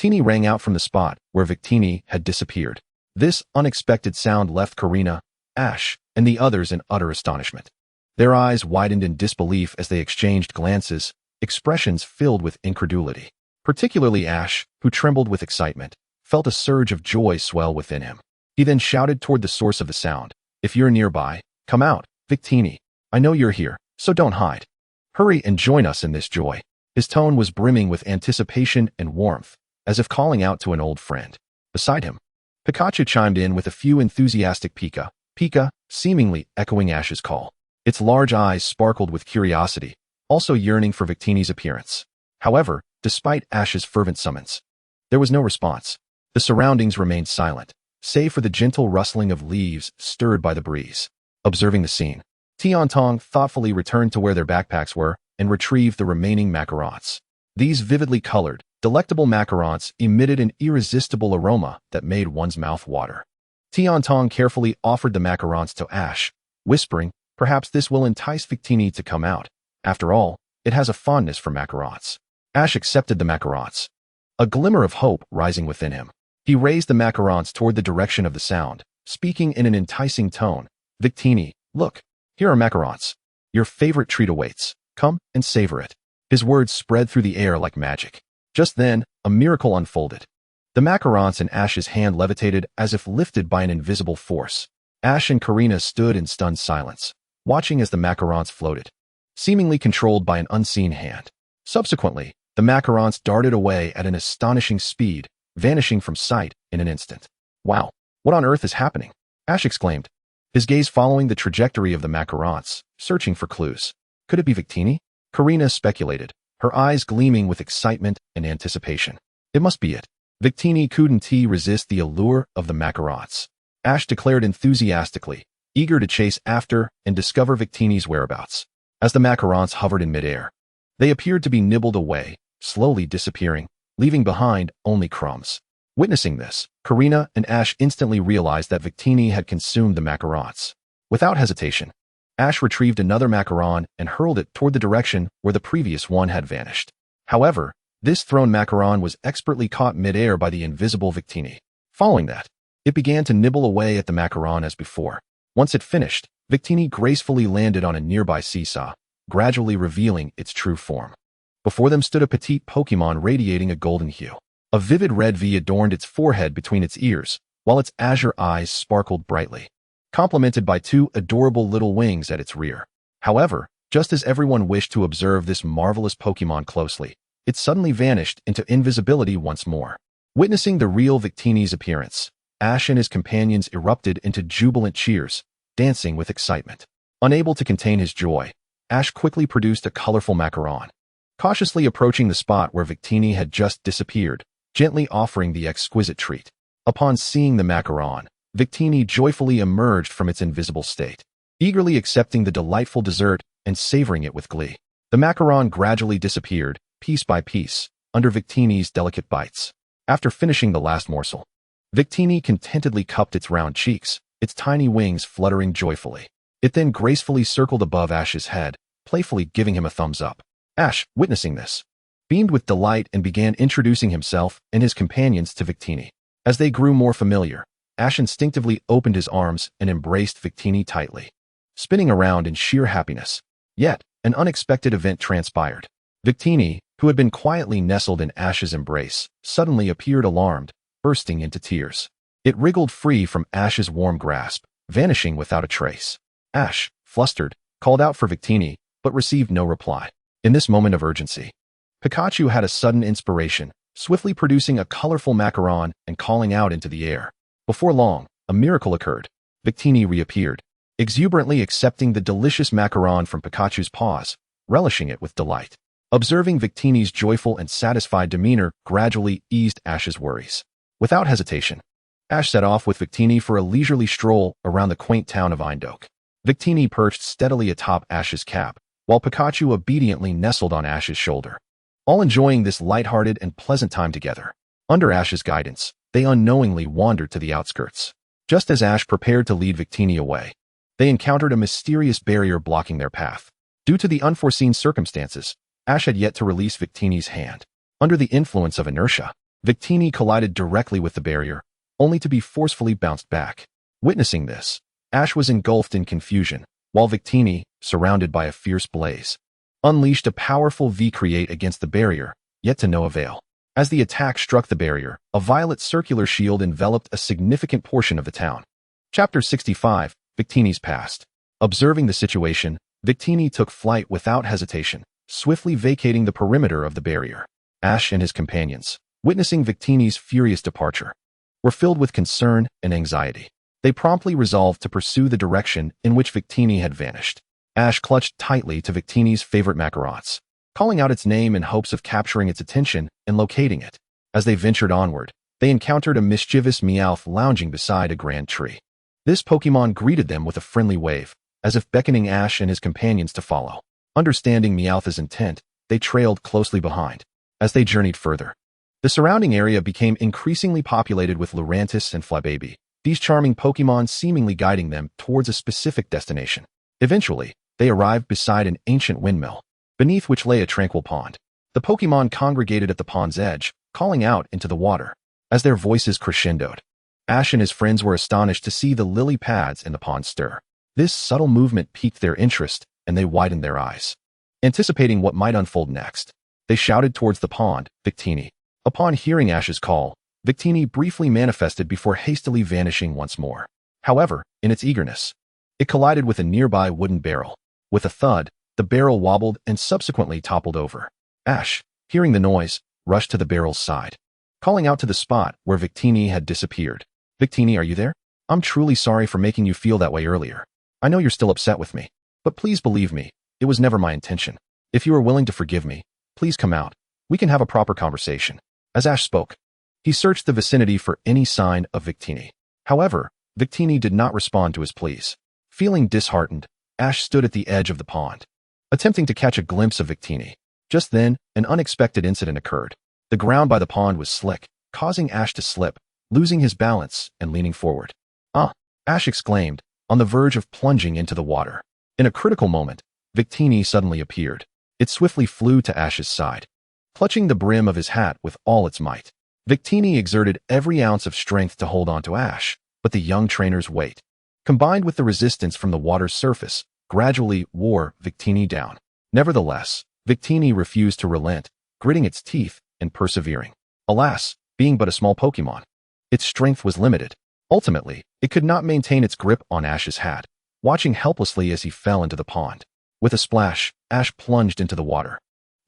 Speaker 2: rang out from the spot where Victini had disappeared. This unexpected sound left Karina, Ash, and the others in utter astonishment. Their eyes widened in disbelief as they exchanged glances, expressions filled with incredulity. Particularly Ash, who trembled with excitement, felt a surge of joy swell within him. He then shouted toward the source of the sound, "If you're nearby, come out, Victini. I know you're here, so don't hide. Hurry and join us in this joy." His tone was brimming with anticipation and warmth, as if calling out to an old friend. Beside him, Pikachu chimed in with a few enthusiastic Pika, seemingly echoing Ash's call. Its large eyes sparkled with curiosity, also yearning for Victini's appearance. However, despite Ash's fervent summons, there was no response. The surroundings remained silent, save for the gentle rustling of leaves stirred by the breeze. Observing the scene, Tiantong thoughtfully returned to where their backpacks were and retrieved the remaining macarons. These vividly colored, delectable macarons emitted an irresistible aroma that made one's mouth water. Tiantong carefully offered the macarons to Ash, whispering, "Perhaps this will entice Victini to come out. After all, it has a fondness for macarons." Ash accepted the macarons, a glimmer of hope rising within him. He raised the macarons toward the direction of the sound, speaking in an enticing tone. "Victini, look, here are macarons. Your favorite treat awaits. Come and savor it." His words spread through the air like magic. Just then, a miracle unfolded. The macarons in Ash's hand levitated as if lifted by an invisible force. Ash and Karina stood in stunned silence, watching as the macarons floated, seemingly controlled by an unseen hand. Subsequently, the macarons darted away at an astonishing speed, vanishing from sight in an instant. "Wow, what on earth is happening?" Ash exclaimed, his gaze following the trajectory of the macarons, searching for clues. Could it be Victini? Karina speculated, her eyes gleaming with excitement and anticipation. It must be it. Victini couldn't resist the allure of the macarons. Ash declared enthusiastically, eager to chase after and discover Victini's whereabouts. As the macarons hovered in midair, they appeared to be nibbled away, slowly disappearing, leaving behind only crumbs. Witnessing this, Karina and Ash instantly realized that Victini had consumed the macarons. Without hesitation, Ash retrieved another macaron and hurled it toward the direction where the previous one had vanished. However, this thrown macaron was expertly caught midair by the invisible Victini. Following that, it began to nibble away at the macaron as before. Once it finished, Victini gracefully landed on a nearby seesaw, gradually revealing its true form. Before them stood a petite Pokémon radiating a golden hue. A vivid red V adorned its forehead between its ears, while its azure eyes sparkled brightly, complemented by two adorable little wings at its rear. However, just as everyone wished to observe this marvelous Pokémon closely, it suddenly vanished into invisibility once more. Witnessing the real Victini's appearance, Ash and his companions erupted into jubilant cheers, dancing with excitement. Unable to contain his joy, Ash quickly produced a colorful macaron, cautiously approaching the spot where Victini had just disappeared, gently offering the exquisite treat. Upon seeing the macaron, Victini joyfully emerged from its invisible state, eagerly accepting the delightful dessert and savoring it with glee. The macaron gradually disappeared, piece by piece, under Victini's delicate bites. After finishing the last morsel, Victini contentedly cupped its round cheeks, its tiny wings fluttering joyfully. It then gracefully circled above Ash's head, playfully giving him a thumbs up. Ash, witnessing this, beamed with delight and began introducing himself and his companions to Victini. As they grew more familiar, Ash instinctively opened his arms and embraced Victini tightly, spinning around in sheer happiness. Yet, an unexpected event transpired. Victini, who had been quietly nestled in Ash's embrace, suddenly appeared alarmed, bursting into tears. It wriggled free from Ash's warm grasp, vanishing without a trace. Ash, flustered, called out for Victini, but received no reply. In this moment of urgency, Pikachu had a sudden inspiration, swiftly producing a colorful macaron and calling out into the air. Before long, a miracle occurred. Victini reappeared, exuberantly accepting the delicious macaron from Pikachu's paws, relishing it with delight. Observing Victini's joyful and satisfied demeanor gradually eased Ash's worries. Without hesitation, Ash set off with Victini for a leisurely stroll around the quaint town of Eindhoek. Victini perched steadily atop Ash's cap, while Pikachu obediently nestled on Ash's shoulder, all enjoying this lighthearted and pleasant time together. Under Ash's guidance, they unknowingly wandered to the outskirts. Just as Ash prepared to lead Victini away, they encountered a mysterious barrier blocking their path. Due to the unforeseen circumstances, Ash had yet to release Victini's hand. Under the influence of inertia, Victini collided directly with the barrier, only to be forcefully bounced back. Witnessing this, Ash was engulfed in confusion, while Victini, surrounded by a fierce blaze, unleashed a powerful V-create against the barrier, yet to no avail. As the attack struck the barrier, a violet circular shield enveloped a significant portion of the town. Chapter 65, Victini's Past. Observing the situation, Victini took flight without hesitation, swiftly vacating the perimeter of the barrier. Ash and his companions, witnessing Victini's furious departure, were filled with concern and anxiety. They promptly resolved to pursue the direction in which Victini had vanished. Ash clutched tightly to Victini's favorite macarons, calling out its name in hopes of capturing its attention and locating it. As they ventured onward, they encountered a mischievous Meowth lounging beside a grand tree. This Pokémon greeted them with a friendly wave, as if beckoning Ash and his companions to follow. Understanding Meowth's intent, they trailed closely behind. As they journeyed further, the surrounding area became increasingly populated with Lurantis and Flybaby, these charming Pokémon seemingly guiding them towards a specific destination. Eventually, they arrived beside an ancient windmill, beneath which lay a tranquil pond. The Pokémon congregated at the pond's edge, calling out into the water. As their voices crescendoed, Ash and his friends were astonished to see the lily pads in the pond stir. This subtle movement piqued their interest, and they widened their eyes, anticipating what might unfold next. They shouted towards the pond, "Victini." Upon hearing Ash's call, Victini briefly manifested before hastily vanishing once more. However, in its eagerness, it collided with a nearby wooden barrel. With a thud, the barrel wobbled and subsequently toppled over. Ash, hearing the noise, rushed to the barrel's side, calling out to the spot where Victini had disappeared. "Victini, are you there? I'm truly sorry for making you feel that way earlier. I know you're still upset with me, but please believe me, it was never my intention. If you are willing to forgive me, please come out. We can have a proper conversation." As Ash spoke, he searched the vicinity for any sign of Victini. However, Victini did not respond to his pleas. Feeling disheartened, Ash stood at the edge of the pond, attempting to catch a glimpse of Victini. Just then, an unexpected incident occurred. The ground by the pond was slick, causing Ash to slip, losing his balance and leaning forward. "Ah!" Ash exclaimed, on the verge of plunging into the water. In a critical moment, Victini suddenly appeared. It swiftly flew to Ash's side, clutching the brim of his hat with all its might. Victini exerted every ounce of strength to hold on to Ash, but the young trainer's weight, combined with the resistance from the water's surface, gradually wore Victini down. Nevertheless, Victini refused to relent, gritting its teeth and persevering. Alas, being but a small Pokémon, its strength was limited. Ultimately, it could not maintain its grip on Ash's hat, watching helplessly as he fell into the pond. With a splash, Ash plunged into the water.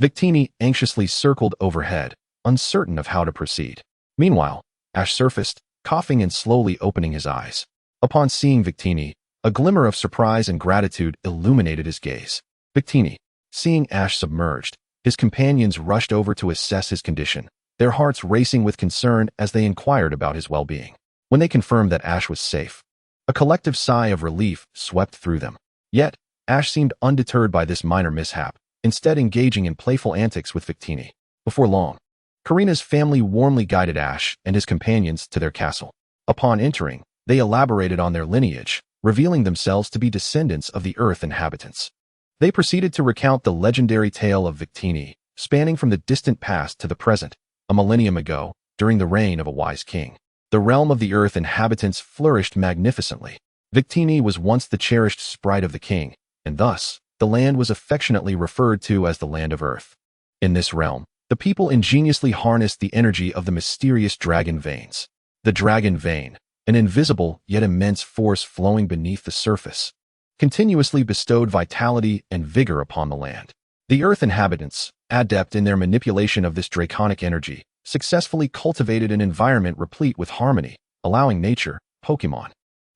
Speaker 2: Victini anxiously circled overhead, uncertain of how to proceed. Meanwhile, Ash surfaced, coughing and slowly opening his eyes. Upon seeing Victini, a glimmer of surprise and gratitude illuminated his gaze. Victini, seeing Ash submerged, his companions rushed over to assess his condition, their hearts racing with concern as they inquired about his well-being. When they confirmed that Ash was safe, a collective sigh of relief swept through them. Yet, Ash seemed undeterred by this minor mishap, instead engaging in playful antics with Victini. Before long, Karina's family warmly guided Ash and his companions to their castle. Upon entering, they elaborated on their lineage, revealing themselves to be descendants of the Earth inhabitants. They proceeded to recount the legendary tale of Victini, spanning from the distant past to the present, a millennium ago, during the reign of a wise king. The realm of the Earth inhabitants flourished magnificently. Victini was once the cherished sprite of the king, and thus, the land was affectionately referred to as the Land of Earth. In this realm, the people ingeniously harnessed the energy of the mysterious dragon veins. The dragon vein, an invisible yet immense force flowing beneath the surface, continuously bestowed vitality and vigor upon the land. The Earth inhabitants, adept in their manipulation of this draconic energy, successfully cultivated an environment replete with harmony, allowing nature, Pokémon,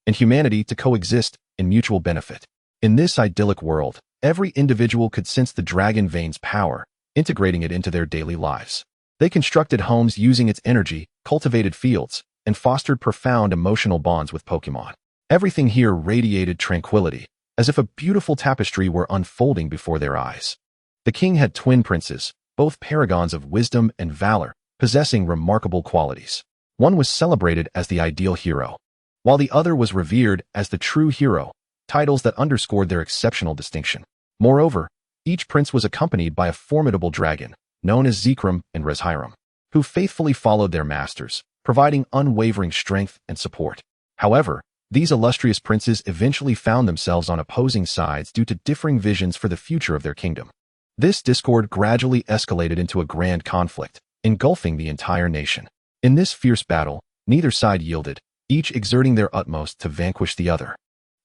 Speaker 2: and humanity to coexist in mutual benefit. In this idyllic world, every individual could sense the dragon vein's power, integrating it into their daily lives. They constructed homes using its energy, cultivated fields, and fostered profound emotional bonds with Pokémon. Everything here radiated tranquility, as if a beautiful tapestry were unfolding before their eyes. The king had twin princes, both paragons of wisdom and valor, possessing remarkable qualities. One was celebrated as the ideal hero, while the other was revered as the true hero, titles that underscored their exceptional distinction. Moreover, each prince was accompanied by a formidable dragon, known as Zekrom and Reshiram, who faithfully followed their masters, providing unwavering strength and support. However, these illustrious princes eventually found themselves on opposing sides due to differing visions for the future of their kingdom. This discord gradually escalated into a grand conflict, engulfing the entire nation. In this fierce battle, neither side yielded, each exerting their utmost to vanquish the other.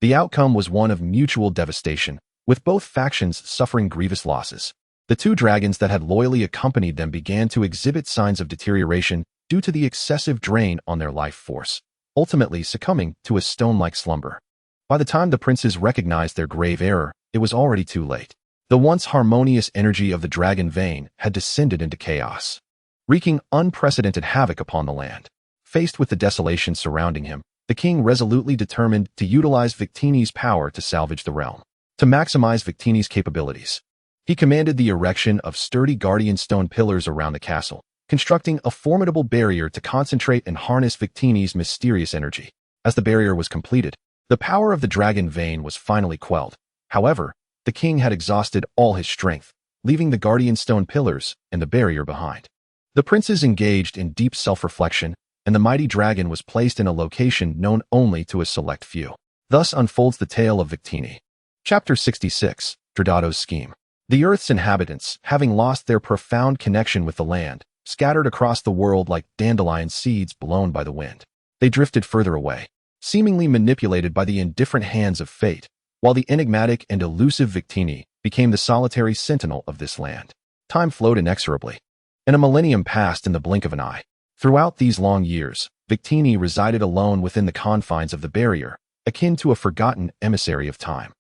Speaker 2: The outcome was one of mutual devastation, with both factions suffering grievous losses. The two dragons that had loyally accompanied them began to exhibit signs of deterioration due to the excessive drain on their life force, ultimately succumbing to a stone-like slumber. By the time the princes recognized their grave error, it was already too late. The once harmonious energy of the dragon vein had descended into chaos, wreaking unprecedented havoc upon the land. Faced with the desolation surrounding him, the king resolutely determined to utilize Victini's power to salvage the realm. To maximize Victini's capabilities, he commanded the erection of sturdy guardian stone pillars around the castle, constructing a formidable barrier to concentrate and harness Victini's mysterious energy. As the barrier was completed, the power of the dragon vein was finally quelled. However, the king had exhausted all his strength, leaving the guardian stone pillars and the barrier behind. The princes engaged in deep self-reflection, and the mighty dragon was placed in a location known only to a select few. Thus unfolds the tale of Victini. Chapter 66, Gyarados' Scheme. The Earth's inhabitants, having lost their profound connection with the land, scattered across the world like dandelion seeds blown by the wind. They drifted further away, seemingly manipulated by the indifferent hands of fate, while the enigmatic and elusive Victini became the solitary sentinel of this land. Time flowed inexorably, and a millennium passed in the blink of an eye. Throughout these long years, Victini resided alone within the confines of the barrier, akin to a forgotten emissary of time.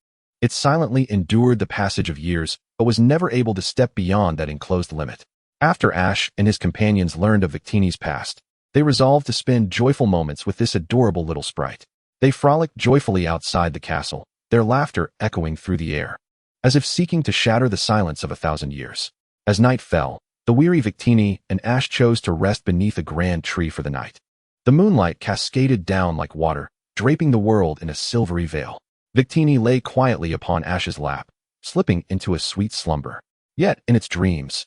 Speaker 2: It silently endured the passage of years, but was never able to step beyond that enclosed limit. After Ash and his companions learned of Victini's past, they resolved to spend joyful moments with this adorable little sprite. They frolicked joyfully outside the castle, their laughter echoing through the air, as if seeking to shatter the silence of 1,000 years. As night fell, the weary Victini and Ash chose to rest beneath a grand tree for the night. The moonlight cascaded down like water, draping the world in a silvery veil. Victini lay quietly upon Ash's lap, slipping into a sweet slumber. Yet, in its dreams,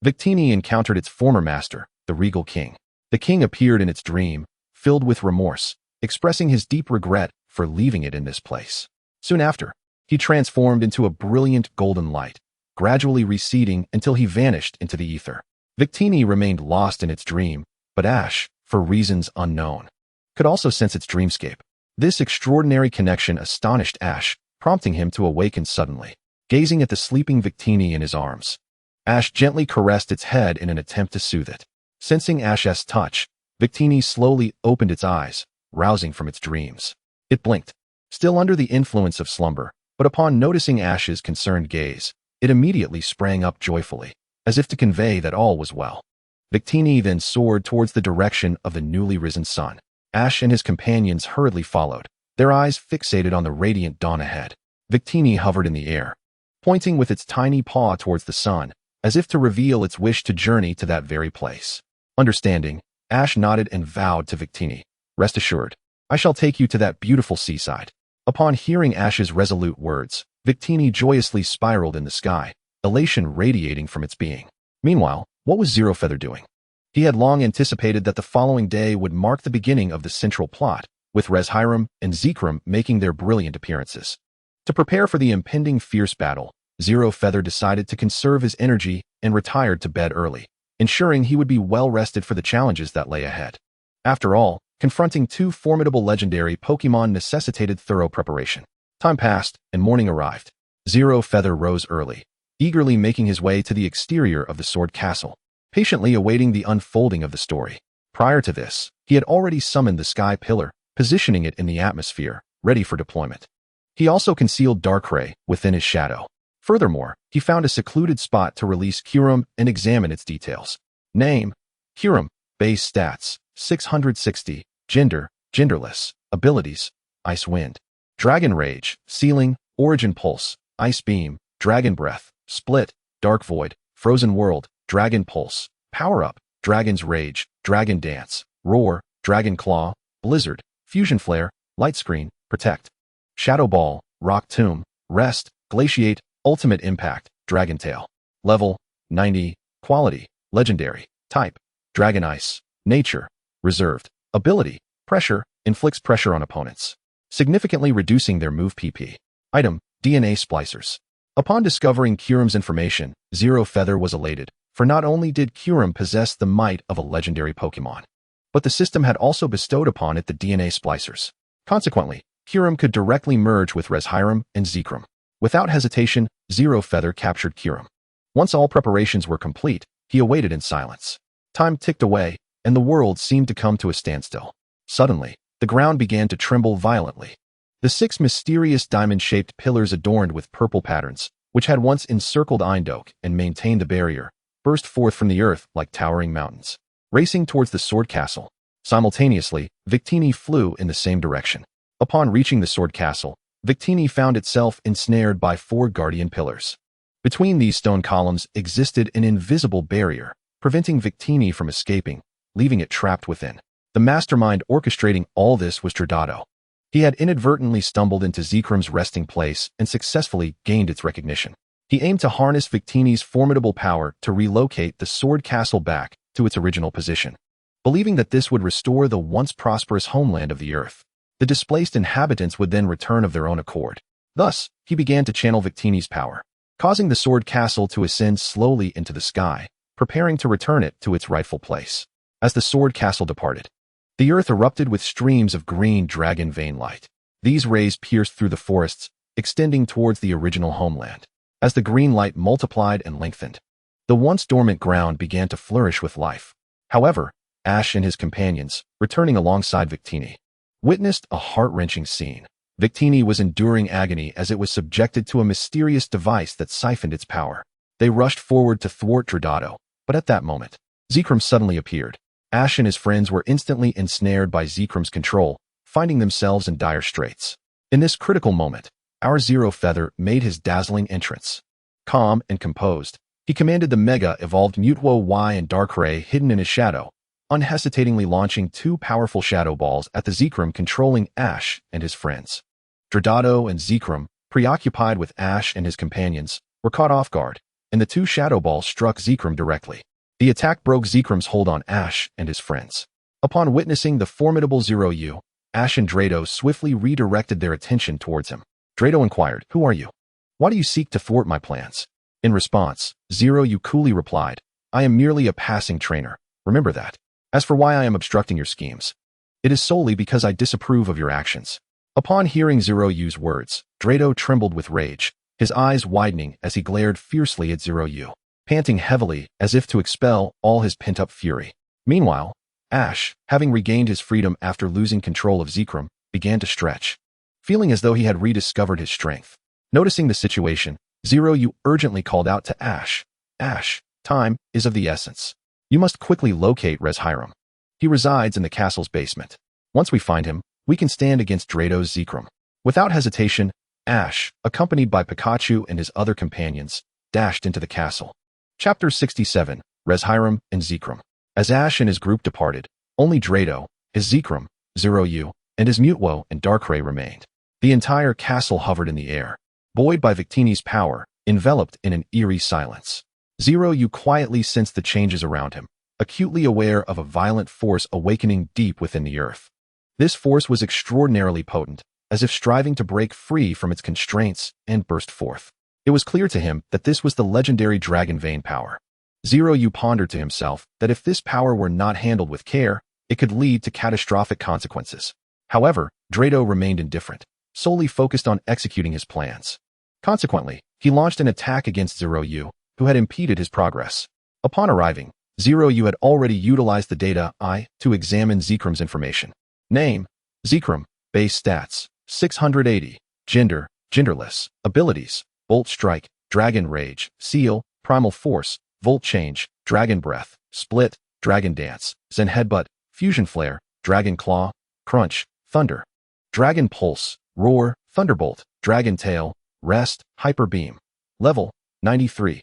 Speaker 2: Victini encountered its former master, the regal king. The king appeared in its dream, filled with remorse, expressing his deep regret for leaving it in this place. Soon after, he transformed into a brilliant golden light, gradually receding until he vanished into the ether. Victini remained lost in its dream, but Ash, for reasons unknown, could also sense its dreamscape. This extraordinary connection astonished Ash, prompting him to awaken suddenly. Gazing at the sleeping Victini in his arms, Ash gently caressed its head in an attempt to soothe it. Sensing Ash's touch, Victini slowly opened its eyes, rousing from its dreams. It blinked, still under the influence of slumber, but upon noticing Ash's concerned gaze, it immediately sprang up joyfully, as if to convey that all was well. Victini then soared towards the direction of the newly risen sun. Ash and his companions hurriedly followed, their eyes fixated on the radiant dawn ahead. Victini hovered in the air, pointing with its tiny paw towards the sun, as if to reveal its wish to journey to that very place. Understanding, Ash nodded and vowed to Victini, "Rest assured, I shall take you to that beautiful seaside." Upon hearing Ash's resolute words, Victini joyously spiraled in the sky, elation radiating from its being. Meanwhile, what was Zero Feather doing? He had long anticipated that the following day would mark the beginning of the central plot, with Reshiram and Zekrom making their brilliant appearances. To prepare for the impending fierce battle, Zero Feather decided to conserve his energy and retired to bed early, ensuring he would be well rested for the challenges that lay ahead. After all, confronting two formidable legendary Pokémon necessitated thorough preparation. Time passed, and morning arrived. Zero Feather rose early, eagerly making his way to the exterior of the Sword Castle, patiently awaiting the unfolding of the story. Prior to this, he had already summoned the Sky Pillar, positioning it in the atmosphere, ready for deployment. He also concealed Darkrai within his shadow. Furthermore, he found a secluded spot to release Kyurem and examine its details. Name: Kyurem. Base stats: 660. Gender: genderless. Abilities: Ice Wind. Dragon Rage, Sealing, Origin Pulse, Ice Beam, Dragon Breath, Split, Dark Void, Frozen World, Dragon Pulse. Power-Up: Dragon's Rage, Dragon Dance, Roar, Dragon Claw, Blizzard, Fusion Flare, Light Screen, Protect. Shadow Ball, Rock Tomb, Rest, Glaciate, Ultimate Impact, Dragon Tail. Level: 90. Quality: Legendary. Type: Dragon Ice. Nature: Reserved. Ability: Pressure, inflicts pressure on opponents, significantly reducing their move PP. Item: DNA Splicers. Upon discovering Kyurem's information, Zero Feather was elated, for not only did Kyurem possess the might of a legendary Pokémon, but the system had also bestowed upon it the DNA Splicers. Consequently, Kyurem could directly merge with Reshiram and Zekrom. Without hesitation, Zero Feather captured Kyurem. Once all preparations were complete, he awaited in silence. Time ticked away, and the world seemed to come to a standstill. Suddenly, the ground began to tremble violently. The 6 mysterious diamond-shaped pillars adorned with purple patterns, which had once encircled Eindhoek and maintained the barrier, burst forth from the earth like towering mountains, racing towards the sword castle. Simultaneously, Victini flew in the same direction. Upon reaching the sword castle, Victini found itself ensnared by 4 guardian pillars. Between these stone columns existed an invisible barrier, preventing Victini from escaping, leaving it trapped within. The mastermind orchestrating all this was Gyarados. He had inadvertently stumbled into Zekrum's resting place and successfully gained its recognition. He aimed to harness Victini's formidable power to relocate the sword castle back to its original position, believing that this would restore the once prosperous homeland of the earth. The displaced inhabitants would then return of their own accord. Thus, he began to channel Victini's power, causing the sword castle to ascend slowly into the sky, preparing to return it to its rightful place. As the sword castle departed, the earth erupted with streams of green dragon vein light. These rays pierced through the forests, extending towards the original homeland. As the green light multiplied and lengthened, the once dormant ground began to flourish with life. However, Ash and his companions, returning alongside Victini, witnessed a heart-wrenching scene. Victini was enduring agony as it was subjected to a mysterious device that siphoned its power. They rushed forward to thwart Gyarados, but at that moment, Zekrom suddenly appeared. Ash and his friends were instantly ensnared by Zekrom's control, finding themselves in dire straits. In this critical moment, our Zero Feather made his dazzling entrance. Calm and composed, he commanded the Mega-evolved Mutwo Y and Darkrai hidden in his shadow, unhesitatingly launching 2 powerful Shadow Balls at the Zekrom controlling Ash and his friends. Gyarados and Zekrom, preoccupied with Ash and his companions, were caught off guard, and the 2 Shadow Balls struck Zekrom directly. The attack broke Zekrom's hold on Ash and his friends. Upon witnessing the formidable Zeroyu, Ash and Gyarados swiftly redirected their attention towards him. Gyarados inquired, "Who are you? Why do you seek to thwart my plans?" In response, Zeroyu coolly replied, "I am merely a passing trainer. Remember that. As for why I am obstructing your schemes, it is solely because I disapprove of your actions." Upon hearing Zeroyu's words, Gyarados trembled with rage, his eyes widening as he glared fiercely at Zeroyu, panting heavily as if to expel all his pent-up fury. Meanwhile, Ash, having regained his freedom after losing control of Zekrom, began to stretch, feeling as though he had rediscovered his strength. Noticing the situation, Zeroyu urgently called out to Ash, "Ash, time is of the essence. You must quickly locate Reshiram. He resides in the castle's basement. Once we find him, we can stand against Gyarados' Zekrom." Without hesitation, Ash, accompanied by Pikachu and his other companions, dashed into the castle. Chapter 67, Reshiram and Zekrom. As Ash and his group departed, only Gyarados, his Zekrom, Zeroyu, and his Mutwo and Darkrai remained. The entire castle hovered in the air, buoyed by Victini's power, enveloped in an eerie silence. Zeroyu quietly sensed the changes around him, acutely aware of a violent force awakening deep within the earth. This force was extraordinarily potent, as if striving to break free from its constraints and burst forth. It was clear to him that this was the legendary Dragon Vein power. Zeroyu pondered to himself that if this power were not handled with care, it could lead to catastrophic consequences. However, Gyarados remained indifferent, solely focused on executing his plans. Consequently, he launched an attack against Zeroyu, who had impeded his progress. Upon arriving, Zeroyu had already utilized the data to examine Zekrom's information. Name, Zekrom, base stats, 680, gender, genderless, abilities, Bolt Strike, Dragon Rage, Seal, Primal Force, Volt Change, Dragon Breath, Split, Dragon Dance, Zen Headbutt, Fusion Flare, Dragon Claw, Crunch, Thunder, Dragon Pulse, Roar, Thunderbolt, Dragon Tail, Rest, Hyper Beam. Level, 93.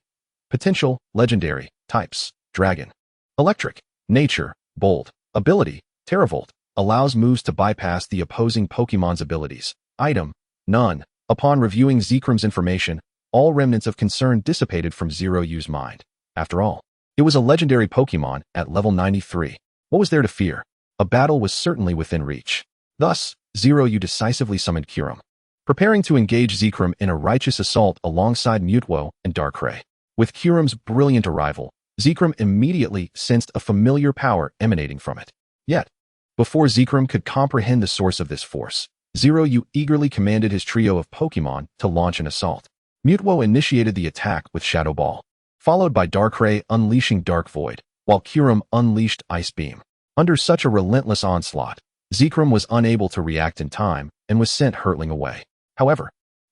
Speaker 2: Potential, Legendary. Types, Dragon. Electric. Nature, Bold. Ability, Terravolt. Allows moves to bypass the opposing Pokemon's abilities. Item, none. Upon reviewing Zekrom's information, all remnants of concern dissipated from Zeroyu's mind. After all, it was a legendary Pokemon at level 93. What was there to fear? A battle was certainly within reach. Thus, Zeroyu decisively summoned Kyurem, preparing to engage Zekrom in a righteous assault alongside Mutwo and Darkrai. With Kyurem's brilliant arrival, Zekrom immediately sensed a familiar power emanating from it. Yet, before Zekrom could comprehend the source of this force, Zeroyu eagerly commanded his trio of Pokemon to launch an assault. Mutwo initiated the attack with Shadow Ball, followed by Darkrai unleashing Dark Void, while Kyurem unleashed Ice Beam. Under such a relentless onslaught, Zekrom was unable to react in time and was sent hurtling away. However,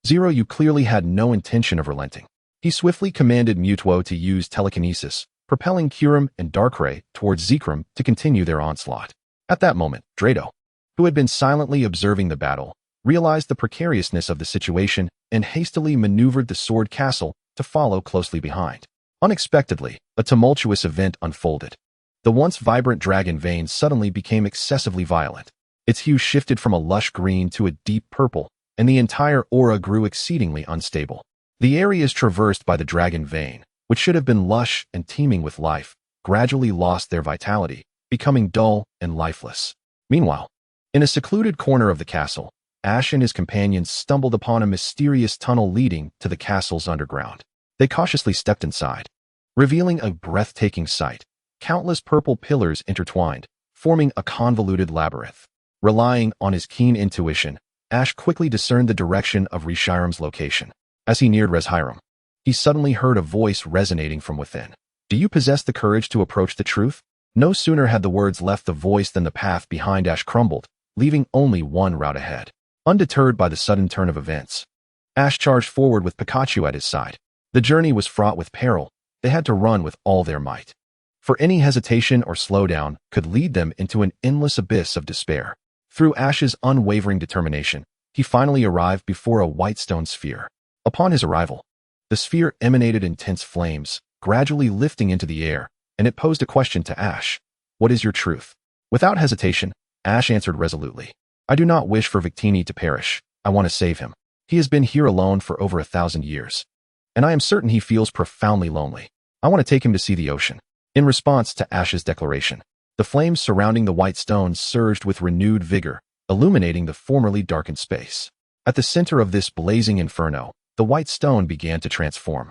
Speaker 2: Zeroyu clearly had no intention of relenting. He swiftly commanded Mutwo to use telekinesis, propelling Kyurem and Darkrai towards Zekrom to continue their onslaught. At that moment, Drado, who had been silently observing the battle, realized the precariousness of the situation and hastily maneuvered the Sword Castle to follow closely behind. Unexpectedly, a tumultuous event unfolded. The once vibrant dragon vein suddenly became excessively violent. Its hue shifted from a lush green to a deep purple, and the entire aura grew exceedingly unstable. The areas traversed by the dragon vein, which should have been lush and teeming with life, gradually lost their vitality, becoming dull and lifeless. Meanwhile, in a secluded corner of the castle, Ash and his companions stumbled upon a mysterious tunnel leading to the castle's underground. They cautiously stepped inside, revealing a breathtaking sight. Countless purple pillars intertwined, forming a convoluted labyrinth. Relying on his keen intuition, Ash quickly discerned the direction of Reshirem's location. As he neared Reshirem, he suddenly heard a voice resonating from within. "Do you possess the courage to approach the truth?" No sooner had the words left the voice than the path behind Ash crumbled, leaving only one route ahead. Undeterred by the sudden turn of events, Ash charged forward with Pikachu at his side. The journey was fraught with peril. They had to run with all their might, for any hesitation or slowdown could lead them into an endless abyss of despair. Through Ash's unwavering determination, he finally arrived before a white stone sphere. Upon his arrival, the sphere emanated intense flames, gradually lifting into the air, and it posed a question to Ash. "What is your truth?" Without hesitation, Ash answered resolutely. "I do not wish for Victini to perish. I want to save him. He has been here alone for over 1,000 years, and I am certain he feels profoundly lonely. I want to take him to see the ocean." In response to Ash's declaration, the flames surrounding the white stones surged with renewed vigor, illuminating the formerly darkened space. At the center of this blazing inferno, the white stone began to transform,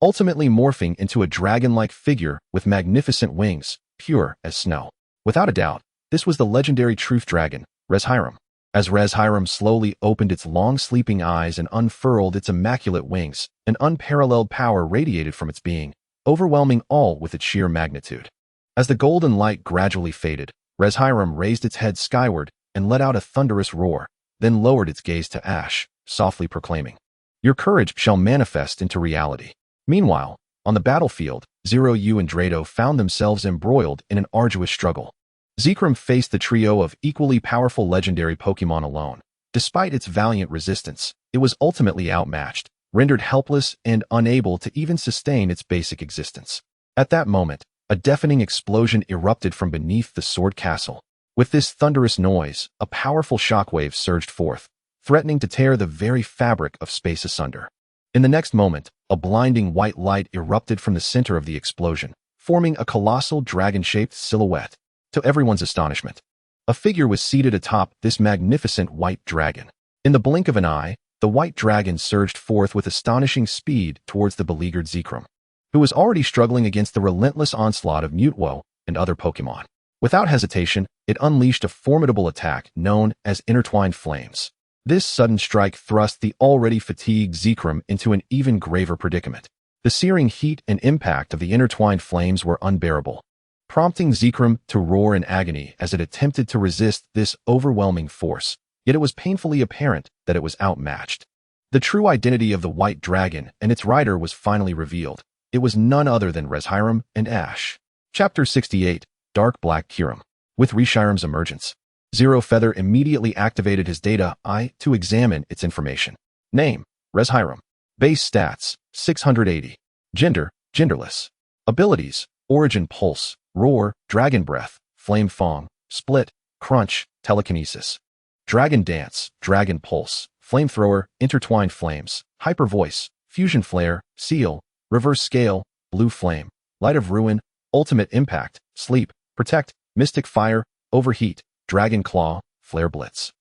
Speaker 2: ultimately morphing into a dragon-like figure with magnificent wings, pure as snow. Without a doubt, this was the legendary truth dragon, Reshirem. As Reshirem slowly opened its long sleeping eyes and unfurled its immaculate wings, an unparalleled power radiated from its being, overwhelming all with its sheer magnitude. As the golden light gradually faded, Reshirem raised its head skyward and let out a thunderous roar, then lowered its gaze to Ash, softly proclaiming, "Your courage shall manifest into reality." Meanwhile, on the battlefield, Zeroyu and Drado found themselves embroiled in an arduous struggle. Zekrom faced the trio of equally powerful legendary Pokémon alone. Despite its valiant resistance, it was ultimately outmatched, rendered helpless and unable to even sustain its basic existence. At that moment, a deafening explosion erupted from beneath the Sword Castle. With this thunderous noise, a powerful shockwave surged forth, threatening to tear the very fabric of space asunder. In the next moment, a blinding white light erupted from the center of the explosion, forming a colossal dragon-shaped silhouette. To everyone's astonishment, a figure was seated atop this magnificent white dragon. In the blink of an eye, the white dragon surged forth with astonishing speed towards the beleaguered Zekrom, who was already struggling against the relentless onslaught of Mutwo and other Pokémon. Without hesitation, it unleashed a formidable attack known as Intertwined Flames. This sudden strike thrust the already fatigued Zekrom into an even graver predicament. The searing heat and impact of the intertwined flames were unbearable, prompting Zekrom to roar in agony as it attempted to resist this overwhelming force. Yet it was painfully apparent that it was outmatched. The true identity of the white dragon and its rider was finally revealed. It was none other than Reshirem and Ash. Chapter 68, Dark Black Kyurem. With Reshirem's emergence, Zero Feather immediately activated his data eye to examine its information. Name, Reshirem. Base stats, 680. Gender, genderless. Abilities, Origin Pulse, Roar, Dragon Breath, Flame Fong, Split, Crunch, Telekinesis. Dragon Dance, Dragon Pulse, Flamethrower, Intertwined Flames, Hyper Voice, Fusion Flare, Seal, Reverse Scale, Blue Flame, Light of Ruin, Ultimate Impact, Sleep, Protect, Mystic Fire, Overheat, Dragon Claw, Flare Blitz.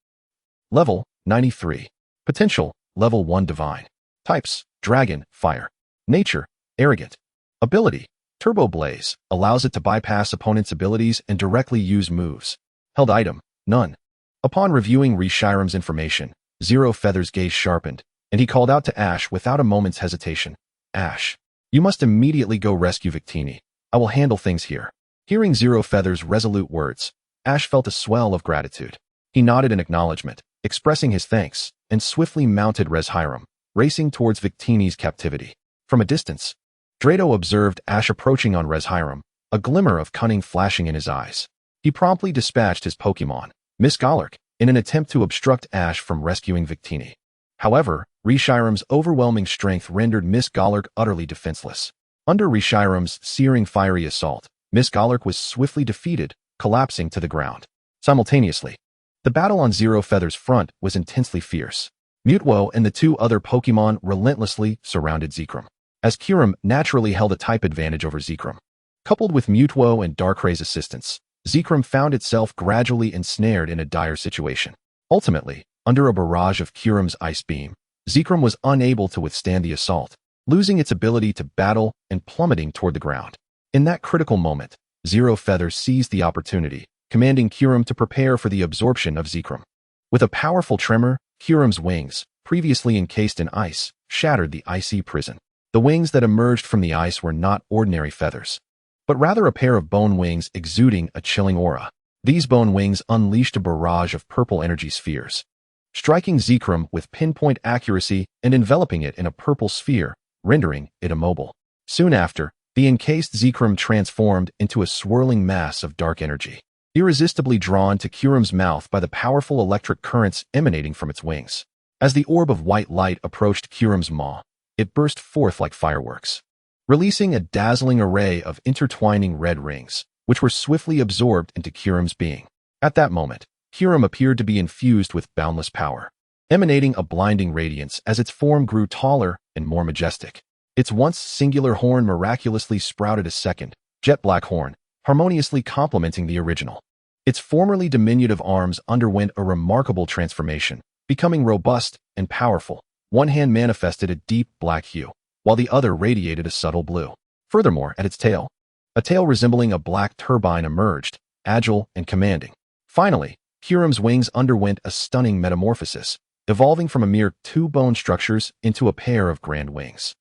Speaker 2: Level, 93. Potential, Level 1 Divine. Types, Dragon, Fire. Nature, Arrogant. Ability, Turbo Blaze, allows it to bypass opponents' abilities and directly use moves. Held item, none. Upon reviewing Reshirem's information, Zero Feather's gaze sharpened, and he called out to Ash without a moment's hesitation. "Ash, you must immediately go rescue Victini. I will handle things here." Hearing Zero Feather's resolute words, Ash felt a swell of gratitude. He nodded in acknowledgement, expressing his thanks, and swiftly mounted Reshirem, racing towards Victini's captivity. From a distance, Drado observed Ash approaching on Reshiram, a glimmer of cunning flashing in his eyes. He promptly dispatched his Pokémon, Miss Golurk, in an attempt to obstruct Ash from rescuing Victini. However, Reshiram's overwhelming strength rendered Miss Golurk utterly defenseless. Under Reshiram's searing fiery assault, Miss Golurk was swiftly defeated, collapsing to the ground. Simultaneously, the battle on Zero Feather's front was intensely fierce. Mutwo and the two other Pokémon relentlessly surrounded Zekrom, as Kyurem naturally held a type advantage over Zekrom. Coupled with Mutwo and Darkray's assistance, Zekrom found itself gradually ensnared in a dire situation. Ultimately, under a barrage of Kyurem's ice beam, Zekrom was unable to withstand the assault, losing its ability to battle and plummeting toward the ground. In that critical moment, Zero Feather seized the opportunity, commanding Kyurem to prepare for the absorption of Zekrom. With a powerful tremor, Kyurem's wings, previously encased in ice, shattered the icy prison. The wings that emerged from the ice were not ordinary feathers, but rather a pair of bone wings exuding a chilling aura. These bone wings unleashed a barrage of purple energy spheres, striking Zekrom with pinpoint accuracy and enveloping it in a purple sphere, rendering it immobile. Soon after, the encased Zekrom transformed into a swirling mass of dark energy, irresistibly drawn to Kyurem's mouth by the powerful electric currents emanating from its wings. As the orb of white light approached Kyurem's maw, it burst forth like fireworks, releasing a dazzling array of intertwining red rings, which were swiftly absorbed into Kyurem's being. At that moment, Kyurem appeared to be infused with boundless power, emanating a blinding radiance as its form grew taller and more majestic. Its once singular horn miraculously sprouted a second, jet black horn, harmoniously complementing the original. Its formerly diminutive arms underwent a remarkable transformation, becoming robust and powerful. One hand manifested a deep black hue, while the other radiated a subtle blue. Furthermore, at its tail, a tail resembling a black turbine emerged, agile and commanding. Finally, Kyurem's wings underwent a stunning metamorphosis, evolving from a mere two bone structures into a pair of grand wings,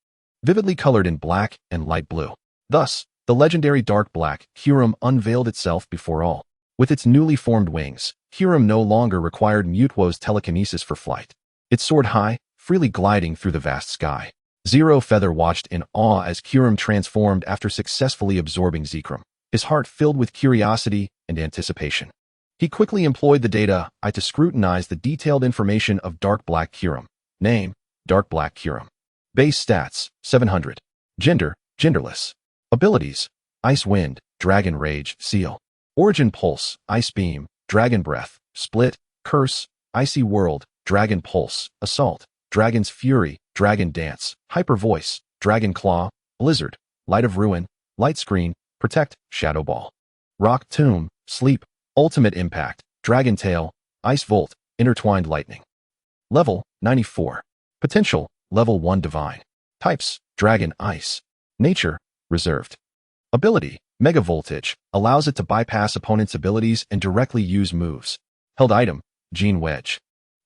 Speaker 2: vividly colored in black and light blue. Thus, the legendary dark black Kyurem unveiled itself before all. With its newly formed wings, Kyurem no longer required Mutwo's telekinesis for flight. It soared high, freely gliding through the vast sky. Zero Feather watched in awe as Kyurem transformed after successfully absorbing Zekrom, his heart filled with curiosity and anticipation. He quickly employed the data to scrutinize the detailed information of Dark Black Kyurem. Name, Dark Black Kyurem. Base stats, 700. Gender, genderless. Abilities, Ice Wind, Dragon Rage, Seal. Origin Pulse, Ice Beam, Dragon Breath, Split, Curse, Icy World, Dragon Pulse, Assault, Dragon's Fury, Dragon Dance, Hyper Voice, Dragon Claw, Blizzard, Light of Ruin, Light Screen, Protect, Shadow Ball. Rock Tomb, Sleep, Ultimate Impact, Dragon Tail, Ice Volt, Intertwined Lightning. Level, 94. Potential, Level 1 Divine. Types, Dragon Ice. Nature, Reserved. Ability, Mega Voltage, allows it to bypass opponents' abilities and directly use moves. Held item, Gene Wedge.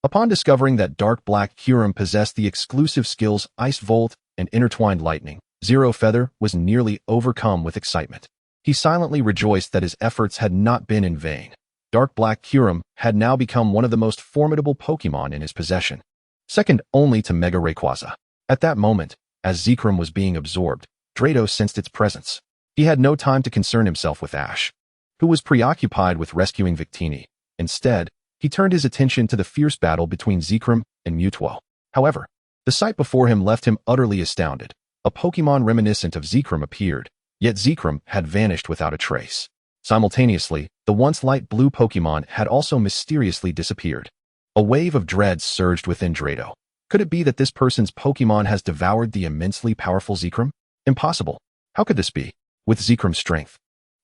Speaker 2: Upon discovering that Dark Black Kyurem possessed the exclusive skills Ice Volt and Intertwined Lightning, Zero Feather was nearly overcome with excitement. He silently rejoiced that his efforts had not been in vain. Dark Black Kyurem had now become one of the most formidable Pokémon in his possession, second only to Mega Rayquaza. At that moment, as Zekrom was being absorbed, Drado sensed its presence. He had no time to concern himself with Ash, who was preoccupied with rescuing Victini. Instead, he turned his attention to the fierce battle between Zekrom and Mutwo. However, the sight before him left him utterly astounded. A Pokémon reminiscent of Zekrom appeared, yet Zekrom had vanished without a trace. Simultaneously, the once light blue Pokémon had also mysteriously disappeared. A wave of dread surged within Drado. Could it be that this person's Pokémon has devoured the immensely powerful Zekrom? Impossible. How could this be? With Zekrom's strength,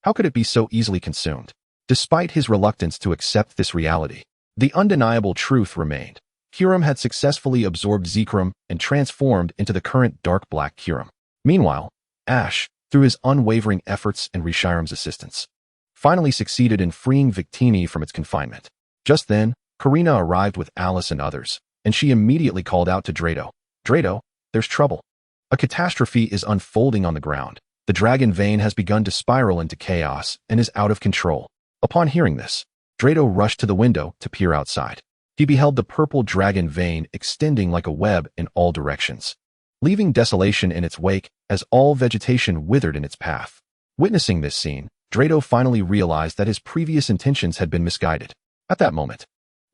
Speaker 2: how could it be so easily consumed? Despite his reluctance to accept this reality, the undeniable truth remained. Kyurem had successfully absorbed Zekrom and transformed into the current Dark Black Kyurem. Meanwhile, Ash, through his unwavering efforts and Reshiram's assistance, finally succeeded in freeing Victini from its confinement. Just then, Karina arrived with Alice and others, and she immediately called out to Drado. Drado, there's trouble. A catastrophe is unfolding on the ground. The dragon vein has begun to spiral into chaos and is out of control. Upon hearing this, Drado rushed to the window to peer outside. he beheld the purple dragon vein extending like a web in all directions, leaving desolation in its wake as all vegetation withered in its path. Witnessing this scene, Drado finally realized that his previous intentions had been misguided. At that moment,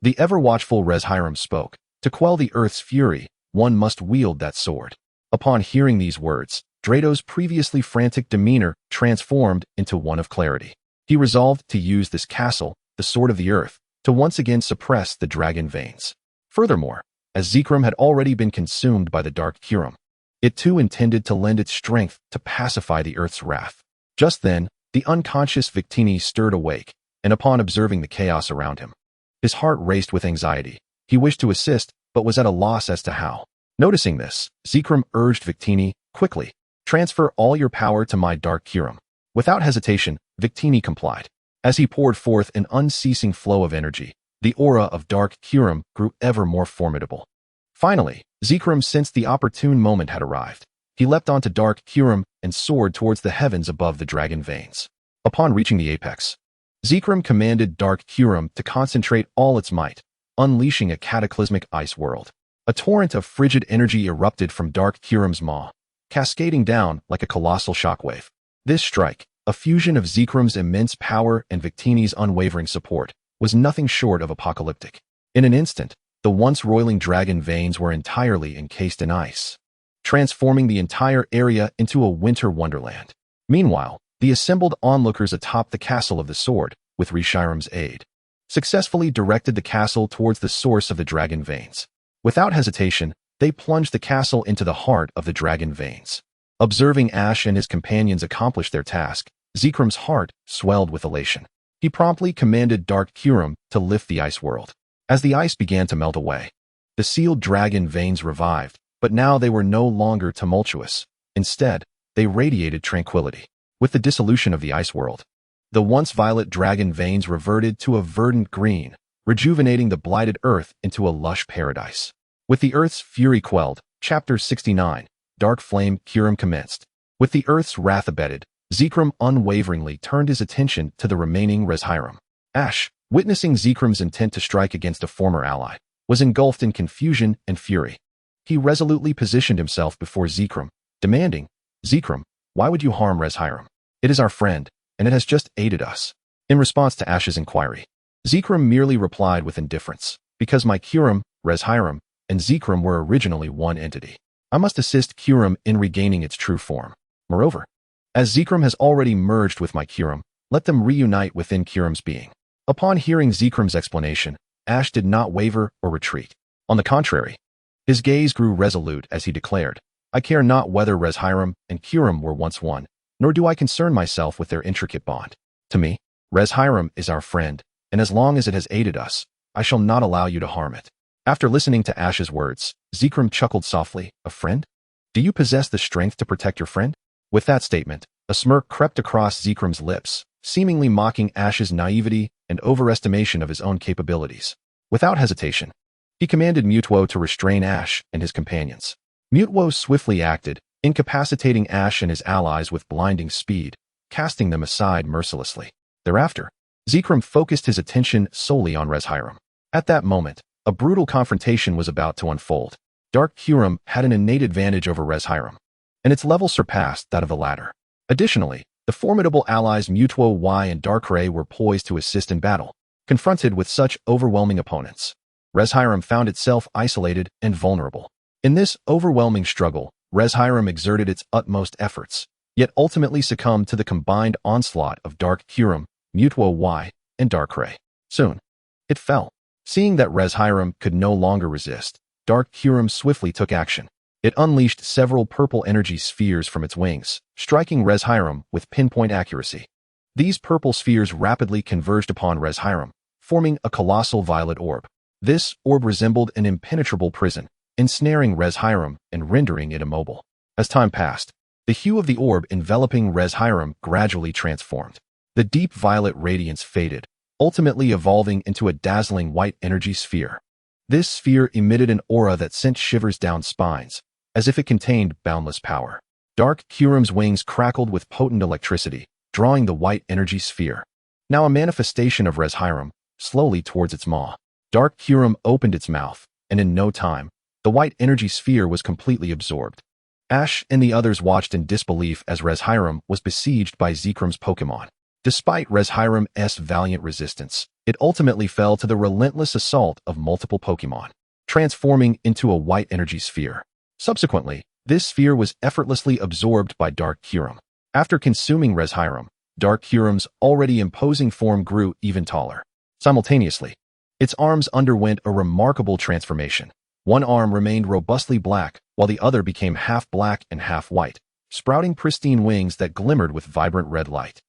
Speaker 2: the ever-watchful Reshiram spoke. To quell the earth's fury, one must wield that sword. Upon hearing these words, Drado's previously frantic demeanor transformed into one of clarity. He resolved to use this castle, the Sword of the Earth, to once again suppress the dragon veins. Furthermore, as Zekrom had already been consumed by the Dark Kyurem, it too intended to lend its strength to pacify the Earth's wrath. Just then, the unconscious Victini stirred awake, and upon observing the chaos around him, his heart raced with anxiety. He wished to assist, but was at a loss as to how. Noticing this, Zekrom urged Victini, quickly, transfer all your power to my Dark Kyurem. Without hesitation, Victini complied. As he poured forth an unceasing flow of energy, the aura of Dark Kyurem grew ever more formidable. Finally, Zekrom sensed the opportune moment had arrived. He leapt onto Dark Kyurem and soared towards the heavens above the dragon veins. Upon reaching the apex, Zekrom commanded Dark Kyurem to concentrate all its might, unleashing a cataclysmic ice world. A torrent of frigid energy erupted from Dark Kyurem's maw, cascading down like a colossal shockwave. This strike, a fusion of Zekrom's immense power and Victini's unwavering support, was nothing short of apocalyptic. In an instant, the once roiling dragon veins were entirely encased in ice, transforming the entire area into a winter wonderland. Meanwhile, the assembled onlookers atop the castle of the sword, with Reshiram's aid, successfully directed the castle towards the source of the dragon veins. Without hesitation, they plunged the castle into the heart of the dragon veins. Observing Ash and his companions accomplish their task, Zekrom's heart swelled with elation. He promptly commanded Dark Kyurem to lift the ice world. As the ice began to melt away, the sealed dragon veins revived, but now they were no longer tumultuous. Instead, they radiated tranquility. With the dissolution of the ice world, the once violet dragon veins reverted to a verdant green, rejuvenating the blighted earth into a lush paradise. With the earth's fury quelled, Chapter 69, Dark Flame Kyurem commenced. With the earth's wrath abated, Zekrom unwaveringly turned his attention to the remaining Reshiram. Ash, witnessing Zekrom's intent to strike against a former ally, was engulfed in confusion and fury. He resolutely positioned himself before Zekrom, demanding, "Zekrom, why would you harm Reshiram? It is our friend, and it has just aided us." In response to Ash's inquiry, Zekrom merely replied with indifference, "Because my Kyurem, Reshiram, and Zekrom were originally one entity. I must assist Kyurem in regaining its true form. Moreover, as Zekrom has already merged with my Kyurem, let them reunite within Kyurem's being." Upon hearing Zekrom's explanation, Ash did not waver or retreat. On the contrary, his gaze grew resolute as he declared, "I care not whether Reshiram and Kyurem were once one, nor do I concern myself with their intricate bond. To me, Reshiram is our friend, and as long as it has aided us, I shall not allow you to harm it." After listening to Ash's words, Zekrom chuckled softly, "A friend? Do you possess the strength to protect your friend?" With that statement, a smirk crept across Zekrom's lips, seemingly mocking Ash's naivety and overestimation of his own capabilities. Without hesitation, he commanded Mutwo to restrain Ash and his companions. Mutwo swiftly acted, incapacitating Ash and his allies with blinding speed, casting them aside mercilessly. Thereafter, Zekrom focused his attention solely on Reshiram. At that moment, a brutal confrontation was about to unfold. Dark Kyurem had an innate advantage over Reshiram, and its level surpassed that of the latter. Additionally, the formidable allies Mutwo Y and Darkrai were poised to assist in battle. Confronted with such overwhelming opponents, Reshiram found itself isolated and vulnerable. In this overwhelming struggle, Reshiram exerted its utmost efforts, yet ultimately succumbed to the combined onslaught of Dark Kyurem, Mutwo Y, and Darkrai. Soon, it fell. Seeing that Reshiram could no longer resist, Dark Kyurem swiftly took action. It unleashed several purple energy spheres from its wings, striking Reshiram with pinpoint accuracy. These purple spheres rapidly converged upon Reshiram, forming a colossal violet orb. This orb resembled an impenetrable prison, ensnaring Reshiram and rendering it immobile. As time passed, the hue of the orb enveloping Reshiram gradually transformed. The deep violet radiance faded, ultimately evolving into a dazzling white energy sphere. This sphere emitted an aura that sent shivers down spines, as if it contained boundless power. Dark Kyurem's wings crackled with potent electricity, drawing the white energy sphere, now a manifestation of Reshiram, slowly towards its maw. Dark Kyurem opened its mouth, and in no time, the white energy sphere was completely absorbed. Ash and the others watched in disbelief as Reshiram was besieged by Zekrum's Pokémon. Despite Reshiram's valiant resistance, it ultimately fell to the relentless assault of multiple Pokémon, transforming into a white energy sphere. Subsequently, this sphere was effortlessly absorbed by Dark Kyurem. After consuming Reshiram, Dark Kyurem's already imposing form grew even taller. Simultaneously, its arms underwent a remarkable transformation. One arm remained robustly black, while the other became half black and half white, sprouting pristine wings that glimmered with vibrant red light.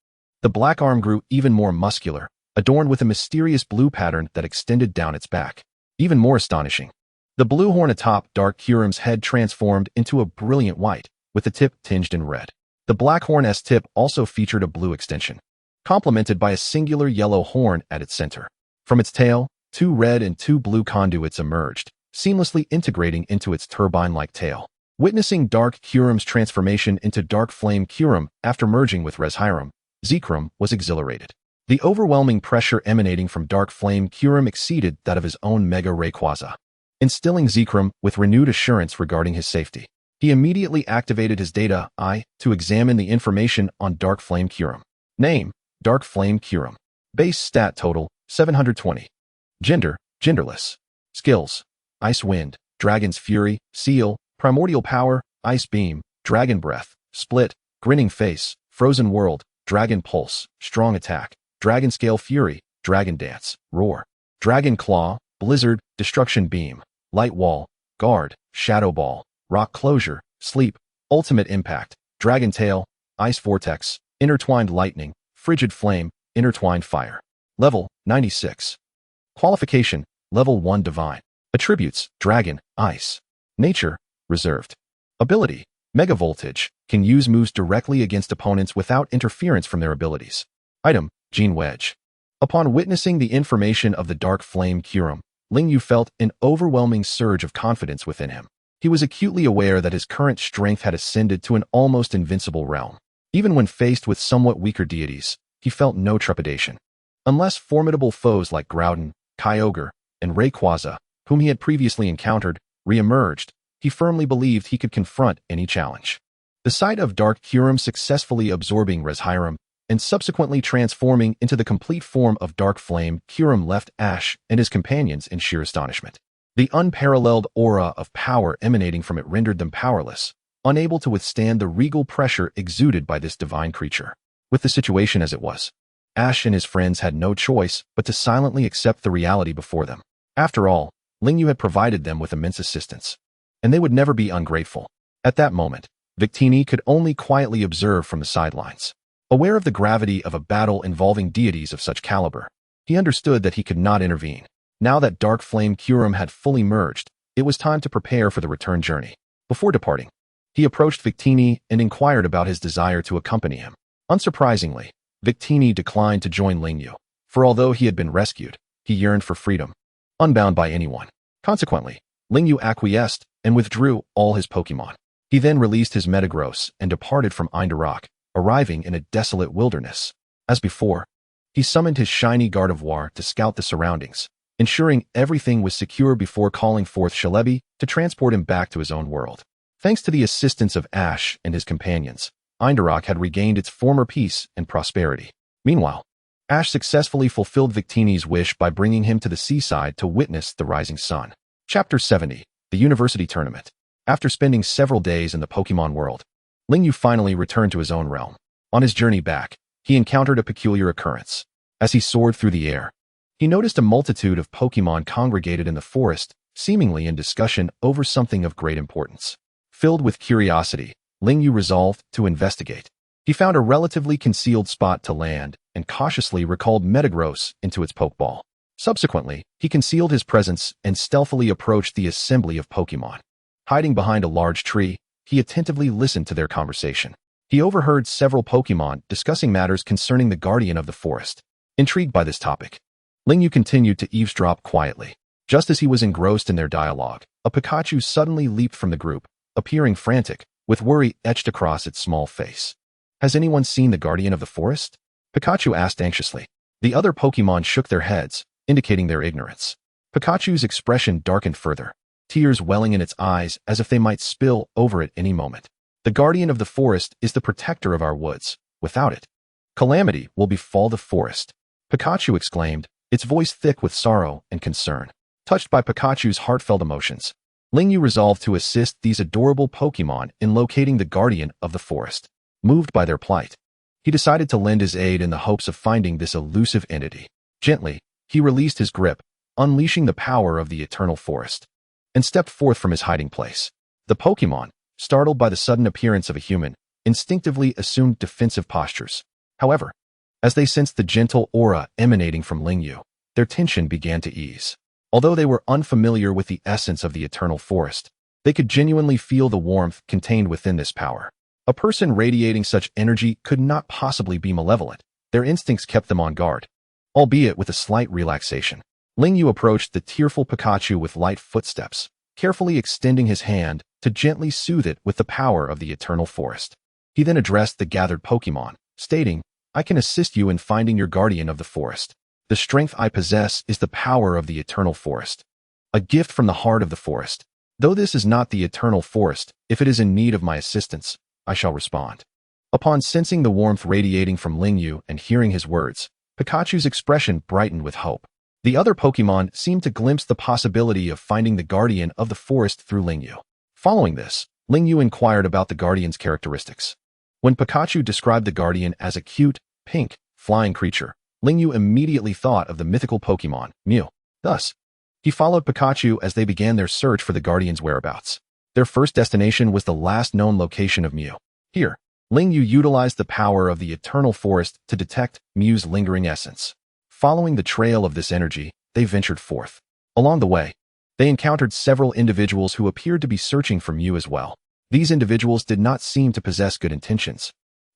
Speaker 2: The black arm grew even more muscular, adorned with a mysterious blue pattern that extended down its back. Even more astonishing, the blue horn atop Dark Kyurem's head transformed into a brilliant white, with the tip tinged in red. The black horn's tip also featured a blue extension, complemented by a singular yellow horn at its center. From its tail, 2 red and 2 blue conduits emerged, seamlessly integrating into its turbine-like tail. Witnessing Dark Kyurem's transformation into Dark Flame Kyurem after merging with Reshiram, Zekrom was exhilarated. The overwhelming pressure emanating from Dark Flame Kyurem exceeded that of his own Mega Rayquaza, instilling Zekrom with renewed assurance regarding his safety. He immediately activated his data eye to examine the information on Dark Flame Kyurem. Name: Dark Flame Kyurem. Base stat total: 720. Gender: genderless. Skills: Ice Wind, Dragon's Fury, Seal, Primordial Power, Ice Beam, Dragon Breath, Split, Grinning Face, Frozen World, Dragon Pulse, Strong Attack, Dragon Scale Fury, Dragon Dance, Roar, Dragon Claw, Blizzard, Destruction Beam, Light Wall, Guard, Shadow Ball, Rock Closure, Sleep, Ultimate Impact, Dragon Tail, Ice Vortex, Intertwined Lightning, Frigid Flame, Intertwined Fire. Level: 96. Qualification: Level 1 Divine. Attributes: Dragon, Ice. Nature: Reserved. Ability: Mega Voltage, can use moves directly against opponents without interference from their abilities. Item: Gene Wedge. Upon witnessing the information of the Dark Flame Kyurem, Lingyu felt an overwhelming surge of confidence within him. He was acutely aware that his current strength had ascended to an almost invincible realm. Even when faced with somewhat weaker deities, he felt no trepidation. Unless formidable foes like Groudon, Kyogre, and Rayquaza, whom he had previously encountered, re-emerged, he firmly believed he could confront any challenge. The sight of Dark Kyurem successfully absorbing Reshiram and subsequently transforming into the complete form of Dark Flame Kyurem left Ash and his companions in sheer astonishment. The unparalleled aura of power emanating from it rendered them powerless, unable to withstand the regal pressure exuded by this divine creature. With the situation as it was, Ash and his friends had no choice but to silently accept the reality before them. After all, Lingyu had provided them with immense assistance, and they would never be ungrateful. At that moment, Victini could only quietly observe from the sidelines. Aware of the gravity of a battle involving deities of such caliber, he understood that he could not intervene. Now that Dark Flame Kyurem had fully merged, it was time to prepare for the return journey. Before departing, he approached Victini and inquired about his desire to accompany him. Unsurprisingly, Victini declined to join Lingyu, for although he had been rescued, he yearned for freedom, unbound by anyone. Consequently, Lingyu acquiesced and withdrew all his Pokémon. He then released his Metagross and departed from Einderock, arriving in a desolate wilderness. As before, he summoned his shiny Gardevoir to scout the surroundings, ensuring everything was secure before calling forth Shalebi to transport him back to his own world. Thanks to the assistance of Ash and his companions, Einderock had regained its former peace and prosperity. Meanwhile, Ash successfully fulfilled Victini's wish by bringing him to the seaside to witness the rising sun. Chapter 70, The University Tournament. After spending several days in the Pokémon world, Lingyu finally returned to his own realm. On his journey back, he encountered a peculiar occurrence. As he soared through the air, he noticed a multitude of Pokémon congregated in the forest, seemingly in discussion over something of great importance. Filled with curiosity, Lingyu resolved to investigate. He found a relatively concealed spot to land and cautiously recalled Metagross into its Pokeball. Subsequently, he concealed his presence and stealthily approached the assembly of Pokémon. Hiding behind a large tree, he attentively listened to their conversation. He overheard several Pokémon discussing matters concerning the guardian of the forest. Intrigued by this topic, Lingyu continued to eavesdrop quietly. Just as he was engrossed in their dialogue, a Pikachu suddenly leaped from the group, appearing frantic, with worry etched across its small face. "Has anyone seen the guardian of the forest?" Pikachu asked anxiously. The other Pokémon shook their heads, indicating their ignorance. Pikachu's expression darkened further, tears welling in its eyes as if they might spill over at any moment. The guardian of the forest is the protector of our woods. Without it, calamity will befall the forest. Pikachu exclaimed, its voice thick with sorrow and concern. Touched by Pikachu's heartfelt emotions, Lingyu resolved to assist these adorable Pokémon in locating the guardian of the forest. Moved by their plight, he decided to lend his aid in the hopes of finding this elusive entity. Gently, he released his grip, unleashing the power of the eternal forest, and stepped forth from his hiding place. The Pokémon, startled by the sudden appearance of a human, instinctively assumed defensive postures. However, as they sensed the gentle aura emanating from Lingyu, their tension began to ease. Although they were unfamiliar with the essence of the eternal forest, they could genuinely feel the warmth contained within this power. A person radiating such energy could not possibly be malevolent. Their instincts kept them on guard, albeit with a slight relaxation. Lingyu approached the tearful Pikachu with light footsteps, carefully extending his hand to gently soothe it with the power of the eternal forest. He then addressed the gathered Pokémon, stating, I can assist you in finding your guardian of the forest. The strength I possess is the power of the eternal forest, a gift from the heart of the forest. Though this is not the eternal forest, if it is in need of my assistance, I shall respond. Upon sensing the warmth radiating from Lingyu and hearing his words, Pikachu's expression brightened with hope. The other Pokémon seemed to glimpse the possibility of finding the guardian of the forest through Lingyu. Following this, Lingyu inquired about the guardian's characteristics. When Pikachu described the guardian as a cute, pink, flying creature, Lingyu immediately thought of the mythical Pokémon, Mew. Thus, he followed Pikachu as they began their search for the guardian's whereabouts. Their first destination was the last known location of Mew. Here, Lingyu utilized the power of the eternal forest to detect Mew's lingering essence. Following the trail of this energy, they ventured forth. Along the way, they encountered several individuals who appeared to be searching for Mew as well. These individuals did not seem to possess good intentions.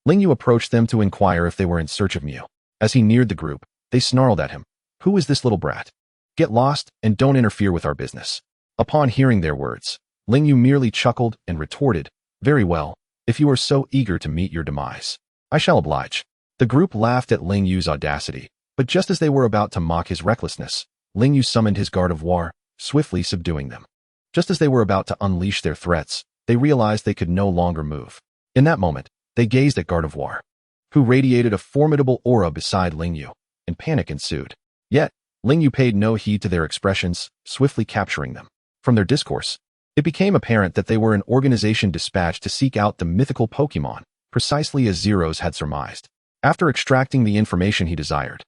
Speaker 2: Lingyu approached them to inquire if they were in search of Mew. As he neared the group, they snarled at him. Who is this little brat? Get lost and don't interfere with our business. Upon hearing their words, Lingyu merely chuckled and retorted, very well, if you are so eager to meet your demise, I shall oblige. The group laughed at Lingyu's audacity, but just as they were about to mock his recklessness, Lingyu summoned his guard of war, swiftly subduing them. Just as they were about to unleash their threats, they realized they could no longer move. In that moment, they gazed at Gardevoir, who radiated a formidable aura beside Lingyu, and panic ensued. Yet, Lingyu paid no heed to their expressions, swiftly capturing them. From their discourse, it became apparent that they were an organization dispatched to seek out the mythical Pokémon, precisely as Zero's had surmised. After extracting the information he desired,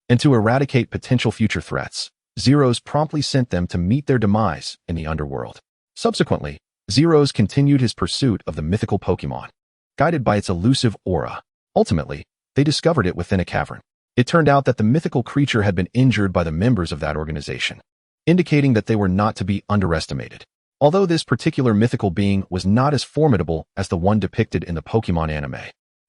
Speaker 2: and to eradicate potential future threats, Zero's promptly sent them to meet their demise in the underworld. Subsequently, Zero's continued his pursuit of the mythical Pokémon, guided by its elusive aura. Ultimately, they discovered it within a cavern. It turned out that the mythical creature had been injured by the members of that organization, indicating that they were not to be underestimated. Although this particular mythical being was not as formidable as the one depicted in the Pokémon anime,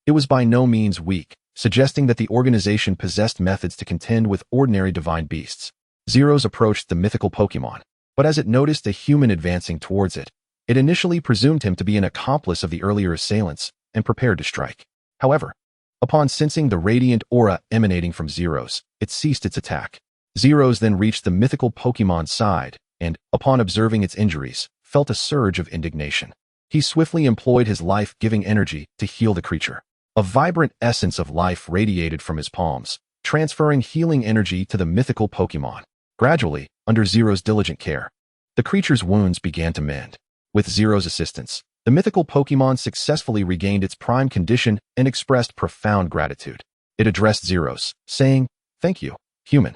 Speaker 2: it was by no means weak, suggesting that the organization possessed methods to contend with ordinary divine beasts. Zero's approached the mythical Pokémon, but as it noticed a human advancing towards it, it initially presumed him to be an accomplice of the earlier assailants and prepared to strike. However, upon sensing the radiant aura emanating from Zero's, it ceased its attack. Zero's then reached the mythical Pokémon's side and, upon observing its injuries, felt a surge of indignation. He swiftly employed his life-giving energy to heal the creature. A vibrant essence of life radiated from his palms, transferring healing energy to the mythical Pokémon. Gradually, under Zero's diligent care, the creature's wounds began to mend. With Zero's assistance, the mythical Pokémon successfully regained its prime condition and expressed profound gratitude. It addressed Zero's, saying, "Thank you, human.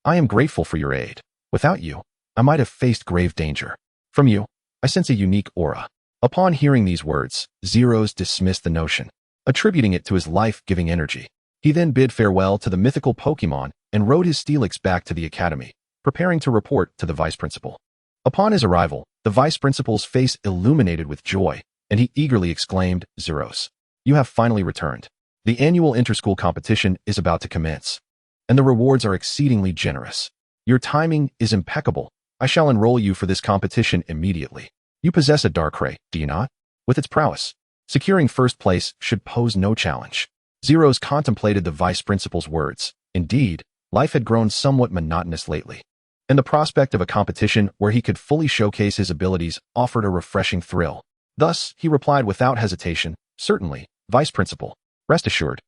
Speaker 2: I am grateful for your aid. Without you, I might have faced grave danger. From you, I sense a unique aura." Upon hearing these words, Zero's dismissed the notion, attributing it to his life-giving energy. He then bid farewell to the mythical Pokémon and rode his Steelix back to the academy, preparing to report to the vice principal. Upon his arrival, the vice principal's face illuminated with joy, and he eagerly exclaimed, "Zero's, you have finally returned. The annual interschool competition is about to commence, and the rewards are exceedingly generous. Your timing is impeccable. I shall enroll you for this competition immediately. You possess a Darkrai, do you not? With its prowess, securing first place should pose no challenge." Zero's contemplated the vice principal's words. Indeed, life had grown somewhat monotonous lately. and the prospect of a competition where he could fully showcase his abilities offered a refreshing thrill. Thus, he replied without hesitation, "Certainly, Vice Principal. Rest assured,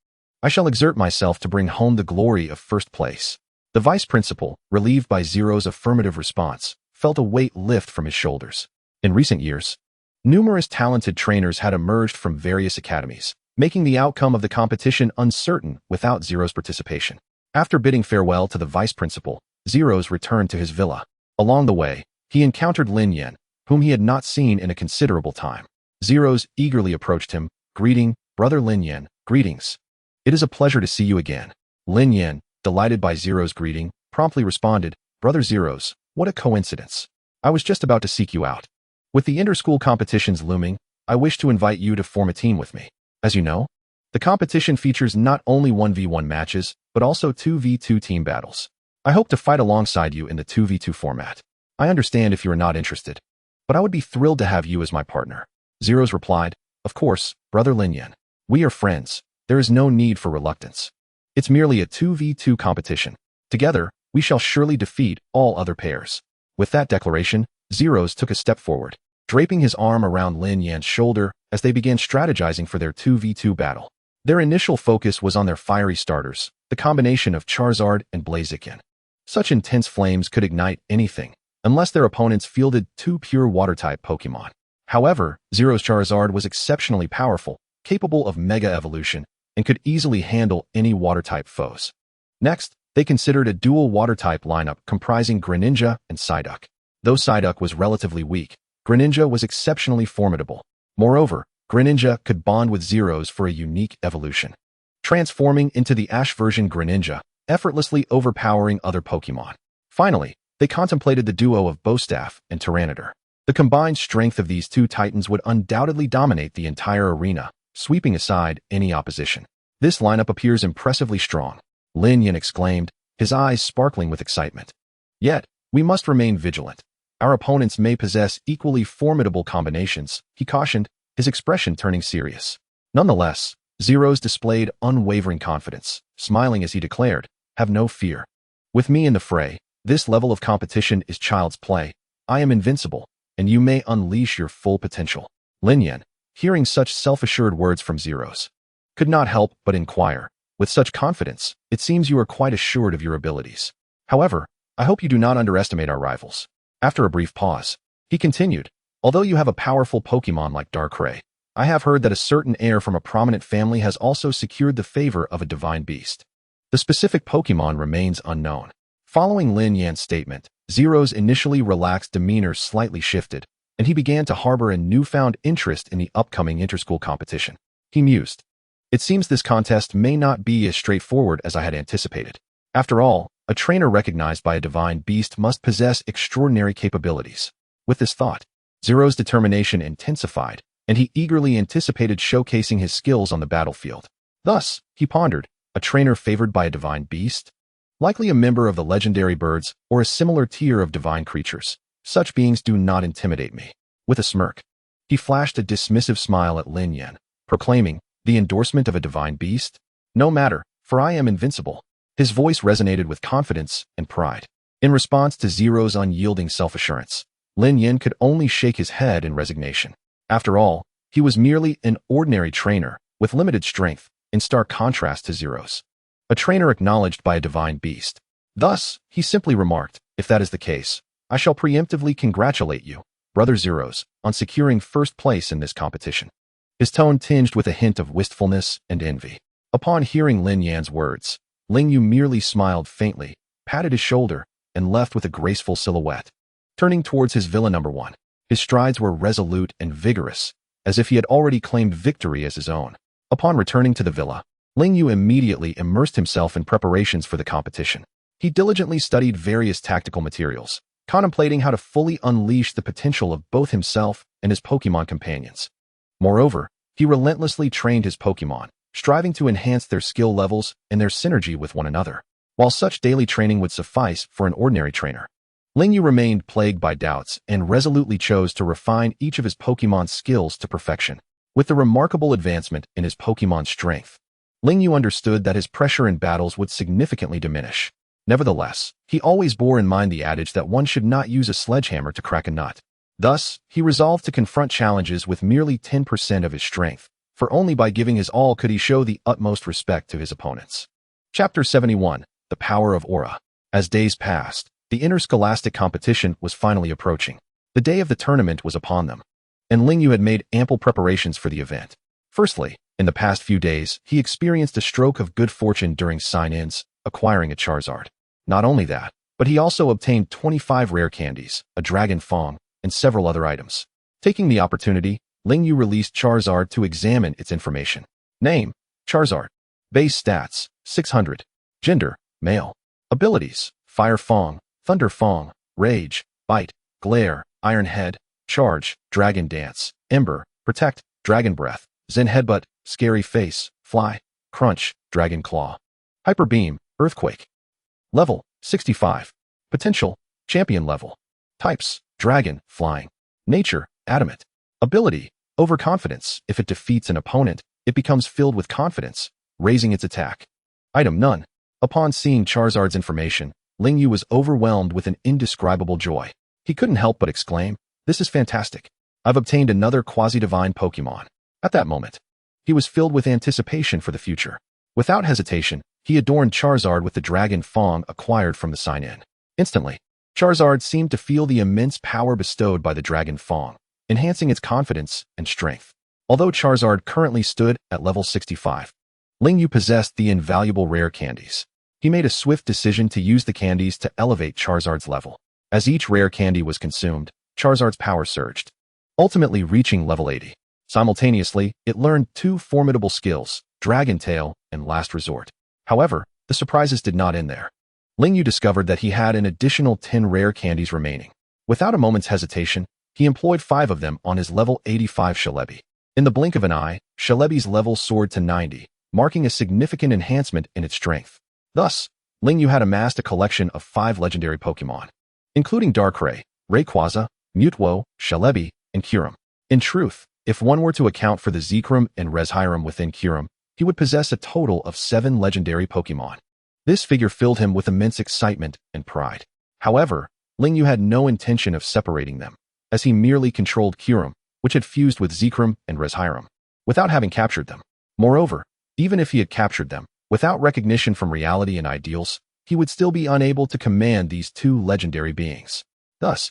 Speaker 2: I shall exert myself to bring home the glory of first place." The Vice Principal, relieved by Zero's affirmative response, felt a weight lift from his shoulders. In recent years, numerous talented trainers had emerged from various academies, making the outcome of the competition uncertain without Zero's participation. After bidding farewell to the Vice Principal, Zero's returned to his villa. Along the way, he encountered Lin Yan, whom he had not seen in a considerable time. Zero's eagerly approached him, greeting, "Brother Lin Yan, greetings. It is a pleasure to see you again." Lin Yan, delighted by Zero's greeting, promptly responded, "Brother Zero's, what a coincidence. I was just about to seek you out. With the inter-school competitions looming, I wish to invite you to form a team with me. As you know, the competition features not only 1v1 matches, but also 2v2 team battles. I hope to fight alongside you in the 2v2 format. I understand if you are not interested, but I would be thrilled to have you as my partner." Zero's replied, "Of course, Brother Lin Yan. We are friends. There is no need for reluctance. It's merely a 2v2 competition. Together, we shall surely defeat all other pairs." With that declaration, Zero's took a step forward, draping his arm around Lin Yan's shoulder as they began strategizing for their 2v2 battle. Their initial focus was on their fiery starters, the combination of Charizard and Blaziken. Such intense flames could ignite anything, unless their opponents fielded two pure water-type Pokémon. However, Zero's Charizard was exceptionally powerful, capable of Mega Evolution, and could easily handle any water-type foes. Next, they considered a dual water-type lineup comprising Greninja and Psyduck. Though Psyduck was relatively weak, Greninja was exceptionally formidable. Moreover, Greninja could bond with Zero's for a unique evolution, transforming into the Ash version Greninja, effortlessly overpowering other Pokémon. Finally, they contemplated the duo of Bowstaff and Tyranitar. The combined strength of these two titans would undoubtedly dominate the entire arena, sweeping aside any opposition. "This lineup appears impressively strong," Lin Yan exclaimed, his eyes sparkling with excitement. "Yet, we must remain vigilant. Our opponents may possess equally formidable combinations," he cautioned, his expression turning serious. Nonetheless, Zero's displayed unwavering confidence, smiling as he declared, "Have no fear. With me in the fray, this level of competition is child's play. I am invincible, and you may unleash your full potential." Lin Yan, hearing such self-assured words from Zero's, could not help but inquire, "With such confidence, it seems you are quite assured of your abilities. However, I hope you do not underestimate our rivals." After a brief pause, he continued, "Although you have a powerful Pokémon like Darkrai, I have heard that a certain heir from a prominent family has also secured the favor of a divine beast. The specific Pokémon remains unknown." Following Lin Yan's statement, Zero's initially relaxed demeanor slightly shifted, and he began to harbor a newfound interest in the upcoming inter-school competition. He mused, "It seems this contest may not be as straightforward as I had anticipated. After all, a trainer recognized by a divine beast must possess extraordinary capabilities." With this thought, Zero's determination intensified, and he eagerly anticipated showcasing his skills on the battlefield. Thus, he pondered, a trainer favored by a divine beast? Likely a member of the legendary birds or a similar tier of divine creatures. Such beings do not intimidate me. With a smirk, he flashed a dismissive smile at Lin Yan, proclaiming, "The endorsement of a divine beast? No matter, for I am invincible." His voice resonated with confidence and pride. In response to Zero's unyielding self-assurance, Lin Yan could only shake his head in resignation. After all, he was merely an ordinary trainer with limited strength, in stark contrast to Zero's, a trainer acknowledged by a divine beast. Thus, he simply remarked, "If that is the case, I shall preemptively congratulate you, Brother Zero's, on securing first place in this competition." His tone tinged with a hint of wistfulness and envy. Upon hearing Lin Yan's words, Ling Yu merely smiled faintly, patted his shoulder, and left with a graceful silhouette. Turning towards his villa number 1, his strides were resolute and vigorous, as if he had already claimed victory as his own. Upon returning to the villa, Ling Yu immediately immersed himself in preparations for the competition. He diligently studied various tactical materials, contemplating how to fully unleash the potential of both himself and his Pokémon companions. Moreover, he relentlessly trained his Pokémon, striving to enhance their skill levels and their synergy with one another. While such daily training would suffice for an ordinary trainer, Ling Yu remained plagued by doubts and resolutely chose to refine each of his Pokémon's skills to perfection. With the remarkable advancement in his Pokémon's strength, Ling Yu understood that his pressure in battles would significantly diminish. Nevertheless, he always bore in mind the adage that one should not use a sledgehammer to crack a nut. Thus, he resolved to confront challenges with merely 10% of his strength, for only by giving his all could he show the utmost respect to his opponents. Chapter 71. The Power of Aura. As days passed, the interscholastic competition was finally approaching. The day of the tournament was upon them, and Lingyu had made ample preparations for the event. Firstly, in the past few days, he experienced a stroke of good fortune during sign-ins, acquiring a Charizard. Not only that, but he also obtained 25 rare candies, a Dragon Fong, and several other items. Taking the opportunity, Lingyu released Charizard to examine its information. Name: Charizard. Base stats: 600. Gender: male. Abilities: Fire Fong, Thunder Fong, Rage, Bite, Glare, Iron Head, Charge, Dragon Dance, Ember, Protect, Dragon Breath, Zen Headbutt, Scary Face, Fly, Crunch, Dragon Claw. Hyper Beam, Earthquake. Level: 65. Potential: Champion level. Types: Dragon, Flying. Nature: Adamant. Ability: Overconfidence. If it defeats an opponent, it becomes filled with confidence, raising its attack. Item: None. Upon seeing Charizard's information, Lingyu was overwhelmed with an indescribable joy. He couldn't help but exclaim, "This is fantastic. I've obtained another quasi-divine Pokémon." At that moment, he was filled with anticipation for the future. Without hesitation, he adorned Charizard with the Dragon Fong acquired from the sign-in. Instantly, Charizard seemed to feel the immense power bestowed by the Dragon Fong, enhancing its confidence and strength. Although Charizard currently stood at level 65, Lingyu possessed the invaluable rare candies. He made a swift decision to use the candies to elevate Charizard's level. As each rare candy was consumed, Charizard's power surged, ultimately reaching level 80. Simultaneously, it learned two formidable skills, Dragon Tail and Last Resort. However, the surprises did not end there. Lingyu discovered that he had an additional 10 rare candies remaining. Without a moment's hesitation, he employed 5 of them on his level 85 Celebi. In the blink of an eye, Celebi's level soared to 90, marking a significant enhancement in its strength. Thus, Lingyu had amassed a collection of 5 legendary Pokémon, including Darkrai, Rayquaza, Mutwo, Celebi, and Kyurem. In truth, if one were to account for the Zekrom and Reshiram within Kyurem, he would possess a total of 7 legendary Pokémon. This figure filled him with immense excitement and pride. However, Lingyu had no intention of separating them, as he merely controlled Kyurem, which had fused with Zekrom and Reshiram, without having captured them. Moreover, even if he had captured them, without recognition from reality and ideals, he would still be unable to command these 2 legendary beings. Thus,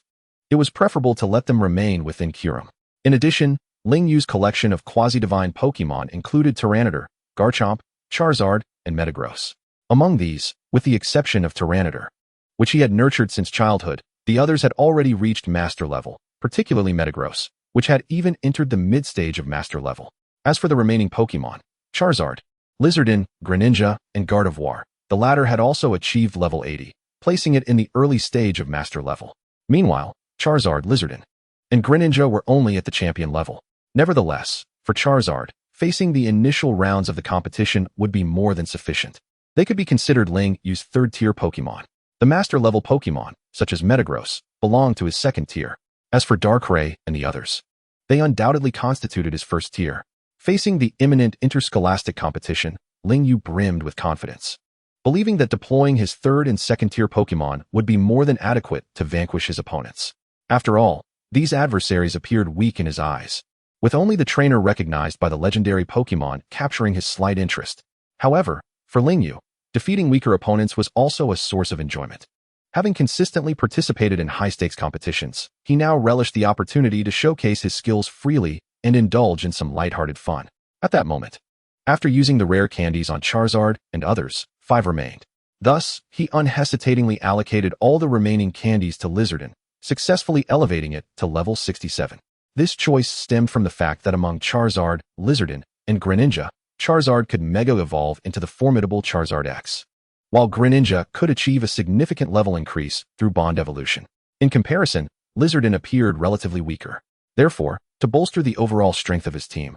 Speaker 2: it was preferable to let them remain within Kyurem. In addition, Lingyu's collection of quasi-divine Pokémon included Tyranitar, Garchomp, Charizard, and Metagross. Among these, with the exception of Tyranitar, which he had nurtured since childhood, the others had already reached Master level, particularly Metagross, which had even entered the mid-stage of Master level. As for the remaining Pokémon, Charizard, Lizardin, Greninja, and Gardevoir, the latter had also achieved level 80, placing it in the early stage of Master level. Meanwhile, Charizard, Lizardin, and Greninja were only at the champion level. Nevertheless, for Charizard, facing the initial rounds of the competition would be more than sufficient. They could be considered Lingyu's third-tier Pokémon. The Master-level Pokémon, such as Metagross, belonged to his second tier. As for Darkrai and the others, they undoubtedly constituted his first tier. Facing the imminent interscholastic competition, Lingyu brimmed with confidence, believing that deploying his third and second-tier Pokémon would be more than adequate to vanquish his opponents. After all, these adversaries appeared weak in his eyes, with only the trainer recognized by the legendary Pokémon capturing his slight interest. However, for Lingyu, defeating weaker opponents was also a source of enjoyment. Having consistently participated in high-stakes competitions, he now relished the opportunity to showcase his skills freely and indulge in some lighthearted fun. At that moment, after using the rare candies on Charizard and others, 5 remained. Thus, he unhesitatingly allocated all the remaining candies to Lizardin, successfully elevating it to level 67. This choice stemmed from the fact that among Charizard, Lizardin, and Greninja, Charizard could mega-evolve into the formidable Charizard X, while Greninja could achieve a significant level increase through bond evolution. In comparison, Lizardin appeared relatively weaker. Therefore, to bolster the overall strength of his team,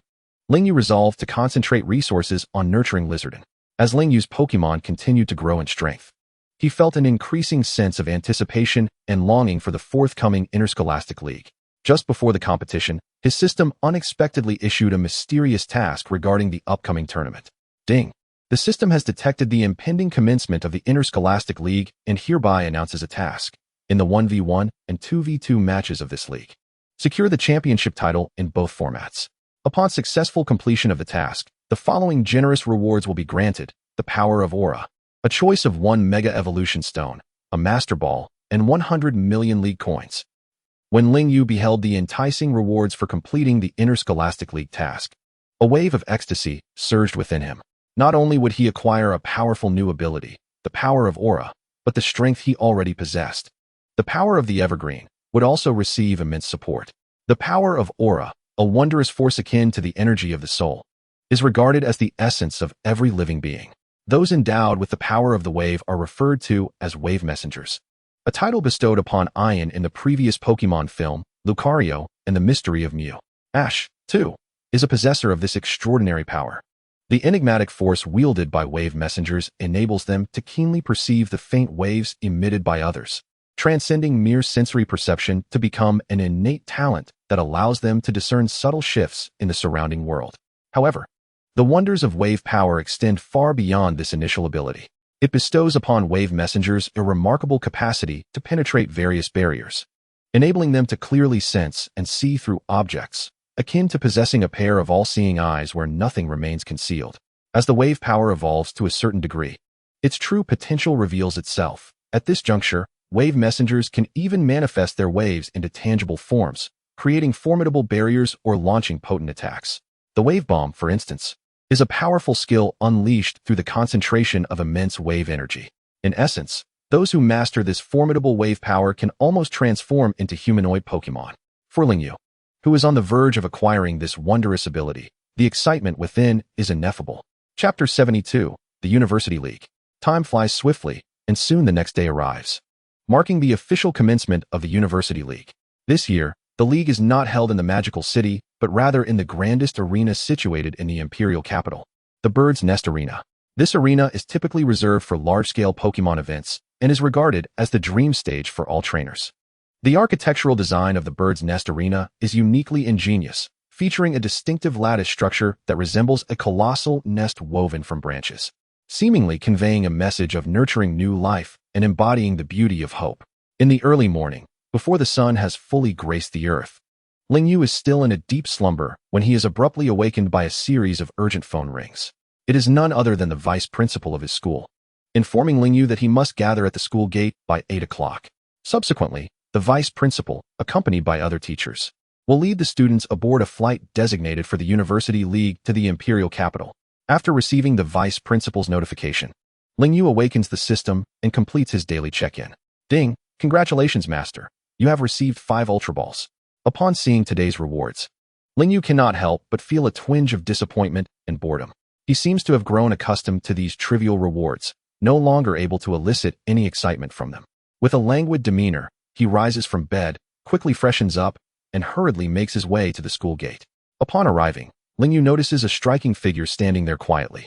Speaker 2: Lingyu resolved to concentrate resources on nurturing Lizardin. As Lingyu's Pokémon continued to grow in strength, he felt an increasing sense of anticipation and longing for the forthcoming Interscholastic League. Just before the competition, his system unexpectedly issued a mysterious task regarding the upcoming tournament. Ding! The system has detected the impending commencement of the Interscholastic League and hereby announces a task in the 1v1 and 2v2 matches of this league. Secure the championship title in both formats. Upon successful completion of the task, the following generous rewards will be granted: the Power of Aura, a choice of 1 Mega Evolution Stone, a Master Ball, and 100 million League coins. When Ling Yu beheld the enticing rewards for completing the Interscholastic League task, a wave of ecstasy surged within him. Not only would he acquire a powerful new ability, the Power of Aura, but the strength he already possessed, the Power of the Evergreen, would also receive immense support. The Power of Aura, a wondrous force akin to the energy of the soul, is regarded as the essence of every living being. Those endowed with the power of the wave are referred to as wave messengers, a title bestowed upon Ian in the previous Pokemon film, Lucario and the Mystery of Mew. Ash, too, is a possessor of this extraordinary power. The enigmatic force wielded by wave messengers enables them to keenly perceive the faint waves emitted by others, transcending mere sensory perception to become an innate talent that allows them to discern subtle shifts in the surrounding world. However, the wonders of wave power extend far beyond this initial ability. It bestows upon wave messengers a remarkable capacity to penetrate various barriers, enabling them to clearly sense and see through objects, akin to possessing a pair of all-seeing eyes where nothing remains concealed. As the wave power evolves to a certain degree, its true potential reveals itself. At this juncture, wave messengers can even manifest their waves into tangible forms, creating formidable barriers or launching potent attacks. The wave bomb, for instance, is a powerful skill unleashed through the concentration of immense wave energy. In essence, those who master this formidable wave power can almost transform into humanoid Pokemon. For Ling Yu, who is on the verge of acquiring this wondrous ability, the excitement within is ineffable. Chapter 72, The University League. Time flies swiftly, and soon the next day arrives, marking the official commencement of the University League. This year, the league is not held in the magical city, but rather in the grandest arena situated in the imperial capital, the Bird's Nest Arena. This arena is typically reserved for large-scale Pokemon events and is regarded as the dream stage for all trainers. The architectural design of the Bird's Nest Arena is uniquely ingenious, featuring a distinctive lattice structure that resembles a colossal nest woven from branches, seemingly conveying a message of nurturing new life and embodying the beauty of hope. In the early morning, before the sun has fully graced the earth, Ling Yu is still in a deep slumber when he is abruptly awakened by a series of urgent phone rings. It is none other than the vice principal of his school, informing Ling Yu that he must gather at the school gate by 8 o'clock. Subsequently, the vice principal, accompanied by other teachers, will lead the students aboard a flight designated for the University League to the imperial capital. After receiving the vice principal's notification, Ling Yu awakens the system and completes his daily check-in. Ding! Congratulations, Master. You have received 5 Ultra Balls. Upon seeing today's rewards, Ling Yu cannot help but feel a twinge of disappointment and boredom. He seems to have grown accustomed to these trivial rewards, no longer able to elicit any excitement from them. With a languid demeanor, he rises from bed, quickly freshens up, and hurriedly makes his way to the school gate. Upon arriving, Ling Yu notices a striking figure standing there quietly.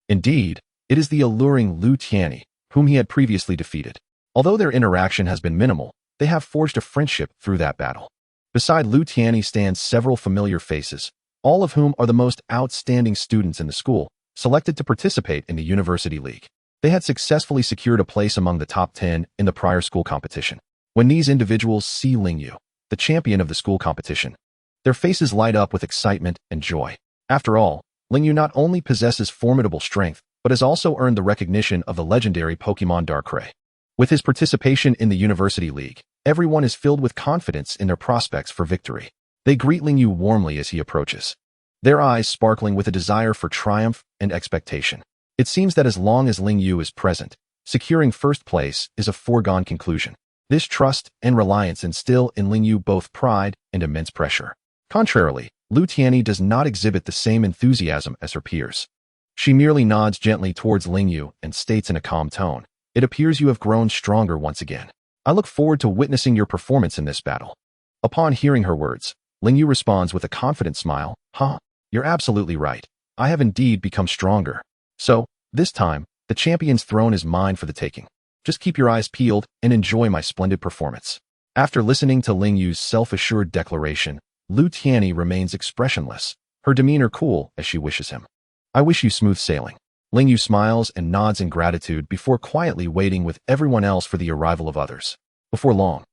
Speaker 2: Indeed, it is the alluring Lu Tianyi, whom he had previously defeated. Although their interaction has been minimal, they have forged a friendship through that battle. Beside Lu Tianyi stand several familiar faces, all of whom are the most outstanding students in the school, selected to participate in the University League. They had successfully secured a place among the top 10 in the prior school competition. When these individuals see Ling Yu, the champion of the school competition, their faces light up with excitement and joy. After all, Ling Yu not only possesses formidable strength, but has also earned the recognition of the legendary Pokemon Darkrai. With his participation in the University League, everyone is filled with confidence in their prospects for victory. They greet Ling Yu warmly as he approaches, their eyes sparkling with a desire for triumph and expectation. It seems that as long as Ling Yu is present, securing first place is a foregone conclusion. This trust and reliance instill in Ling Yu both pride and immense pressure. Contrarily, Lu Tianyi does not exhibit the same enthusiasm as her peers. She merely nods gently towards Ling Yu and states in a calm tone, "It appears you have grown stronger once again. I look forward to witnessing your performance in this battle." Upon hearing her words, Ling Yu responds with a confident smile, "Huh, you're absolutely right. I have indeed become stronger. So, this time, the champion's throne is mine for the taking. Just keep your eyes peeled and enjoy my splendid performance." After listening to Ling Yu's self-assured declaration, Lu Tianyi remains expressionless, her demeanor cool as she wishes him, "I wish you smooth sailing." Ling Yu smiles and nods in gratitude before quietly waiting with everyone else for the arrival of others. Before long,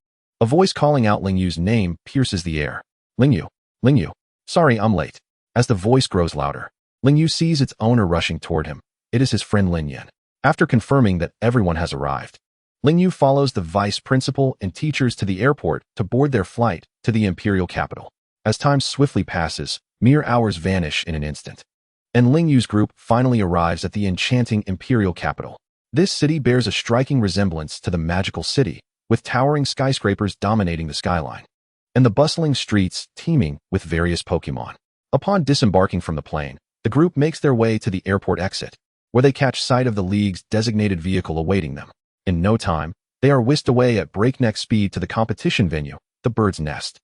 Speaker 2: a voice calling out Ling Yu's name pierces the air. Ling Yu, Ling Yu. Sorry, I'm late. As the voice grows louder, Ling Yu sees its owner rushing toward him. It is his friend Lin Yan. After confirming that everyone has arrived, Ling Yu follows the vice principal and teachers to the airport to board their flight to the imperial capital. As time swiftly passes, mere hours vanish in an instant, and Ling Yu's group finally arrives at the enchanting imperial capital. This city bears a striking resemblance to the magical city, with towering skyscrapers dominating the skyline, and the bustling streets teeming with various Pokémon. Upon disembarking from the plane, the group makes their way to the airport exit, where they catch sight of the League's designated vehicle awaiting them. In no time, they are whisked away at breakneck speed to the competition venue, the Bird's Nest.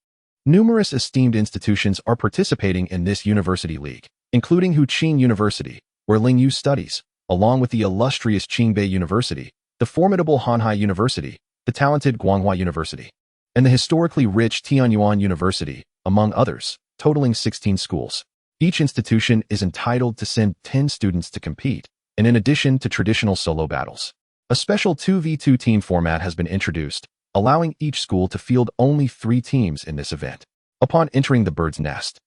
Speaker 2: Numerous esteemed institutions are participating in this university league, including Huqing University, where Ling Yu studies, along with the illustrious Qingbei University, the formidable Hanhai University, the talented Guanghua University, and the historically rich Tianyuan University, among others, totaling 16 schools. Each institution is entitled to send 10 students to compete, and in addition to traditional solo battles, a special 2v2 team format has been introduced, allowing each school to field only 3 teams in this event. Upon entering the Bird's Nest,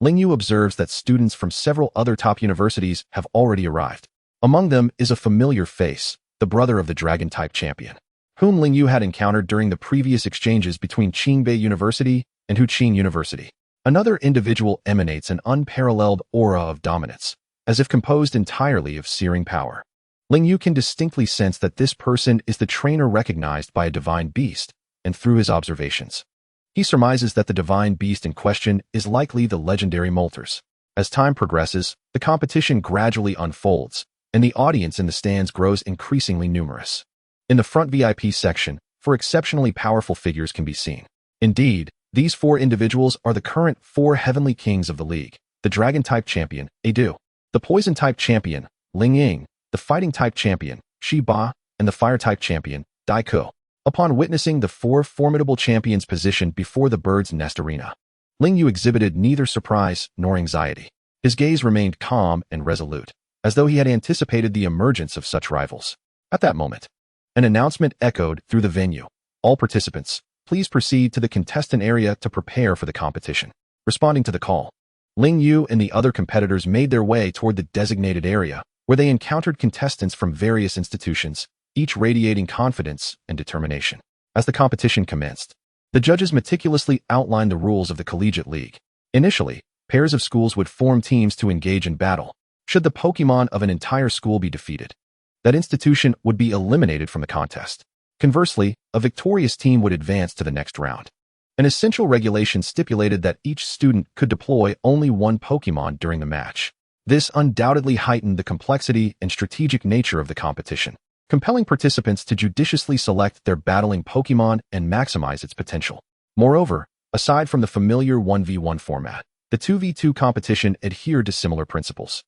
Speaker 2: Ling Yu observes that students from several other top universities have already arrived. Among them is a familiar face, the brother of the Dragon-type champion, whom Ling Yu had encountered during the previous exchanges between Qingbei University and Huqing University. Another individual emanates an unparalleled aura of dominance, as if composed entirely of searing power. Ling Yu can distinctly sense that this person is the trainer recognized by a divine beast, and through his observations, he surmises that the divine beast in question is likely the legendary Moltres. As time progresses, the competition gradually unfolds, and the audience in the stands grows increasingly numerous. In the front VIP section, 4 exceptionally powerful figures can be seen. Indeed, these 4 individuals are the current 4 heavenly kings of the league: the Dragon-type champion, Edu, the Poison-type champion, Ling Ying, the Fighting-type champion, Shi Ba, and the Fire-type champion, Dai Ku. Upon witnessing the 4 formidable champions positioned before the Bird's Nest arena, Ling Yu exhibited neither surprise nor anxiety. His gaze remained calm and resolute, as though he had anticipated the emergence of such rivals. At that moment, an announcement echoed through the venue. All participants, please proceed to the contestant area to prepare for the competition. Responding to the call, Ling Yu and the other competitors made their way toward the designated area, where they encountered contestants from various institutions, each radiating confidence and determination. As the competition commenced, the judges meticulously outlined the rules of the collegiate league. Initially, pairs of schools would form teams to engage in battle. Should the Pokémon of an entire school be defeated, that institution would be eliminated from the contest. Conversely, a victorious team would advance to the next round. An essential regulation stipulated that each student could deploy only 1 Pokémon during the match. This undoubtedly heightened the complexity and strategic nature of the competition, compelling participants to judiciously select their battling Pokémon and maximize its potential. Moreover, aside from the familiar 1v1 format, the 2v2 competition adhered to similar principles.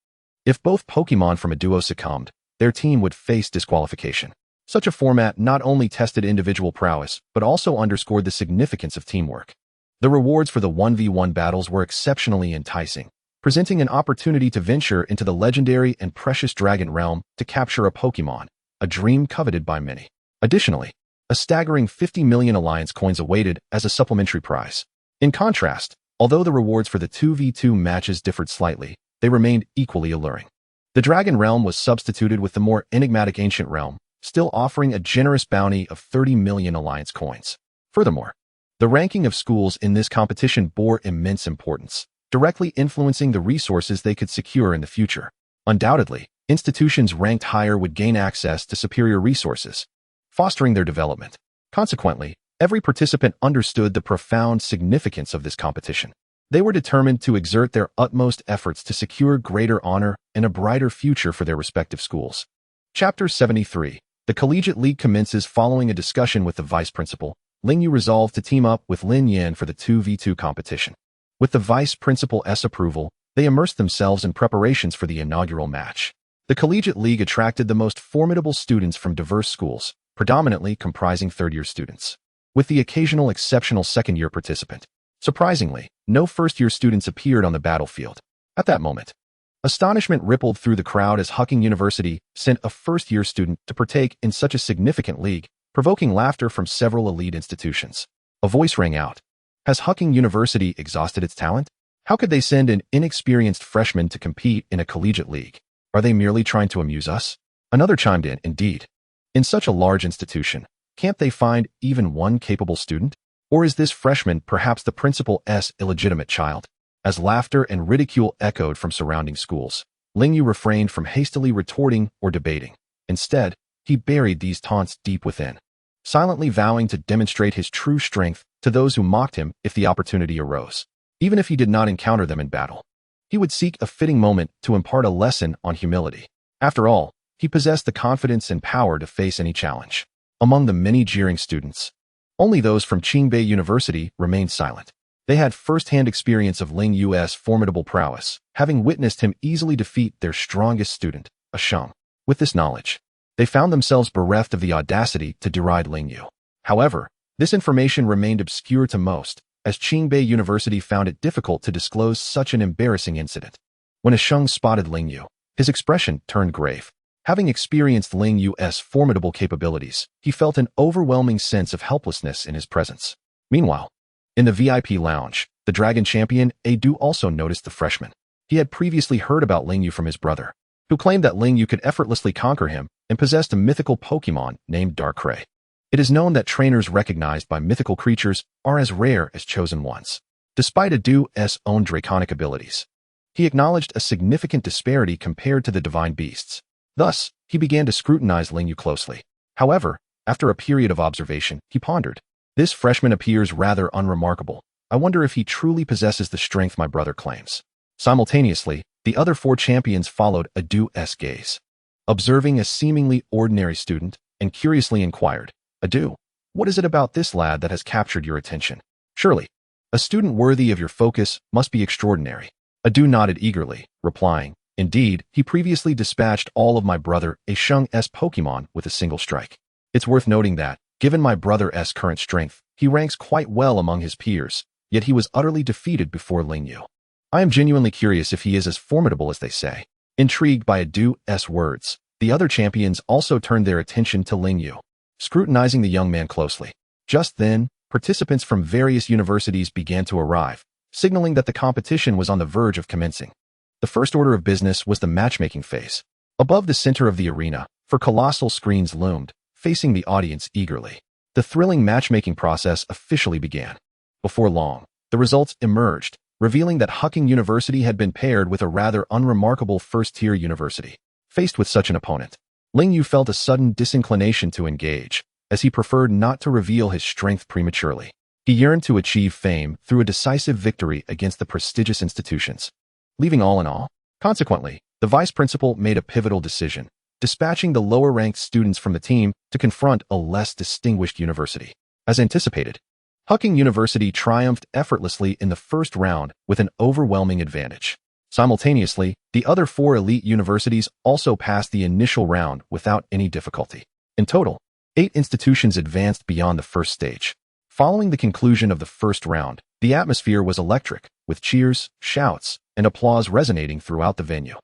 Speaker 2: If both Pokémon from a duo succumbed, their team would face disqualification. Such a format not only tested individual prowess, but also underscored the significance of teamwork. The rewards for the 1v1 battles were exceptionally enticing, presenting an opportunity to venture into the legendary and precious Dragon Realm to capture a Pokémon, a dream coveted by many. Additionally, a staggering 50 million Alliance coins awaited as a supplementary prize. In contrast, although the rewards for the 2v2 matches differed slightly, they remained equally alluring. The Dragon Realm was substituted with the more enigmatic Ancient Realm, still offering a generous bounty of 30 million Alliance coins. Furthermore, the ranking of schools in this competition bore immense importance, directly influencing the resources they could secure in the future. Undoubtedly, institutions ranked higher would gain access to superior resources, fostering their development. Consequently, every participant understood the profound significance of this competition. They were determined to exert their utmost efforts to secure greater honor and a brighter future for their respective schools. Chapter 73. The Collegiate League commences following a discussion with the Vice Principal. Ling Yu resolved to team up with Lin Yan for the 2v2 competition. With the Vice Principal's approval, they immersed themselves in preparations for the inaugural match. The Collegiate League attracted the most formidable students from diverse schools, predominantly comprising third-year students, with the occasional exceptional second-year participant. Surprisingly, no first-year students appeared on the battlefield. At that moment, Astonishment rippled through the crowd as Hucking University sent a first-year student to partake in such a significant league, provoking laughter from several elite institutions. A voice rang out. Has Hucking University exhausted its talent? How could they send an inexperienced freshman to compete in a collegiate league? Are they merely trying to amuse us? Another chimed in, indeed. In such a large institution, can't they find even one capable student? Or is this freshman perhaps the principal's illegitimate child? As laughter and ridicule echoed from surrounding schools, Lingyu refrained from hastily retorting or debating. Instead, he buried these taunts deep within, silently vowing to demonstrate his true strength to those who mocked him if the opportunity arose. Even if he did not encounter them in battle, he would seek a fitting moment to impart a lesson on humility. After all, he possessed the confidence and power to face any challenge. Among the many jeering students, only those from Qingbei University remained silent. They had first-hand experience of Ling Yu's formidable prowess, having witnessed him easily defeat their strongest student, a Sheng. With this knowledge, they found themselves bereft of the audacity to deride Ling Yu. However, this information remained obscure to most, as Qingbei University found it difficult to disclose such an embarrassing incident. When a Sheng spotted Ling Yu, his expression turned grave. Having experienced Ling Yu's formidable capabilities, he felt an overwhelming sense of helplessness in his presence. Meanwhile, in the VIP lounge, the Dragon Champion, Adu, also noticed the freshman. He had previously heard about Ling Yu from his brother, who claimed that Ling Yu could effortlessly conquer him and possessed a mythical Pokémon named Darkrai. It is known that trainers recognized by mythical creatures are as rare as chosen ones. Despite Adu's own draconic abilities, he acknowledged a significant disparity compared to the divine beasts. Thus, he began to scrutinize Ling Yu closely. However, after a period of observation, he pondered. This freshman appears rather unremarkable. I wonder if he truly possesses the strength my brother claims. Simultaneously, the other 4 champions followed Adu's gaze, observing a seemingly ordinary student, and curiously inquired, Adu, what is it about this lad that has captured your attention? Surely, a student worthy of your focus must be extraordinary. Adu nodded eagerly, replying, Indeed, he previously dispatched all of my brother Sheng's Pokémon with a single strike. It's worth noting that, given my brother's current strength, he ranks quite well among his peers, yet he was utterly defeated before Ling Yu. I am genuinely curious if he is as formidable as they say. Intrigued by Adu's words, the other champions also turned their attention to Ling Yu, scrutinizing the young man closely. Just then, participants from various universities began to arrive, signaling that the competition was on the verge of commencing. The first order of business was the matchmaking phase. Above the center of the arena, 4 colossal screens loomed, facing the audience eagerly. The thrilling matchmaking process officially began. Before long, the results emerged, revealing that Hucking University had been paired with a rather unremarkable first-tier university. Faced with such an opponent, Ling Yu felt a sudden disinclination to engage, as he preferred not to reveal his strength prematurely. He yearned to achieve fame through a decisive victory against the prestigious institutions. Leaving all in all, consequently, the vice principal made a pivotal decision, dispatching the lower-ranked students from the team to confront a less distinguished university. As anticipated, Hucking University triumphed effortlessly in the first round with an overwhelming advantage. Simultaneously, the other 4 elite universities also passed the initial round without any difficulty. In total, 8 institutions advanced beyond the first stage. Following the conclusion of the first round, the atmosphere was electric, with cheers, shouts, and applause resonating throughout the venue.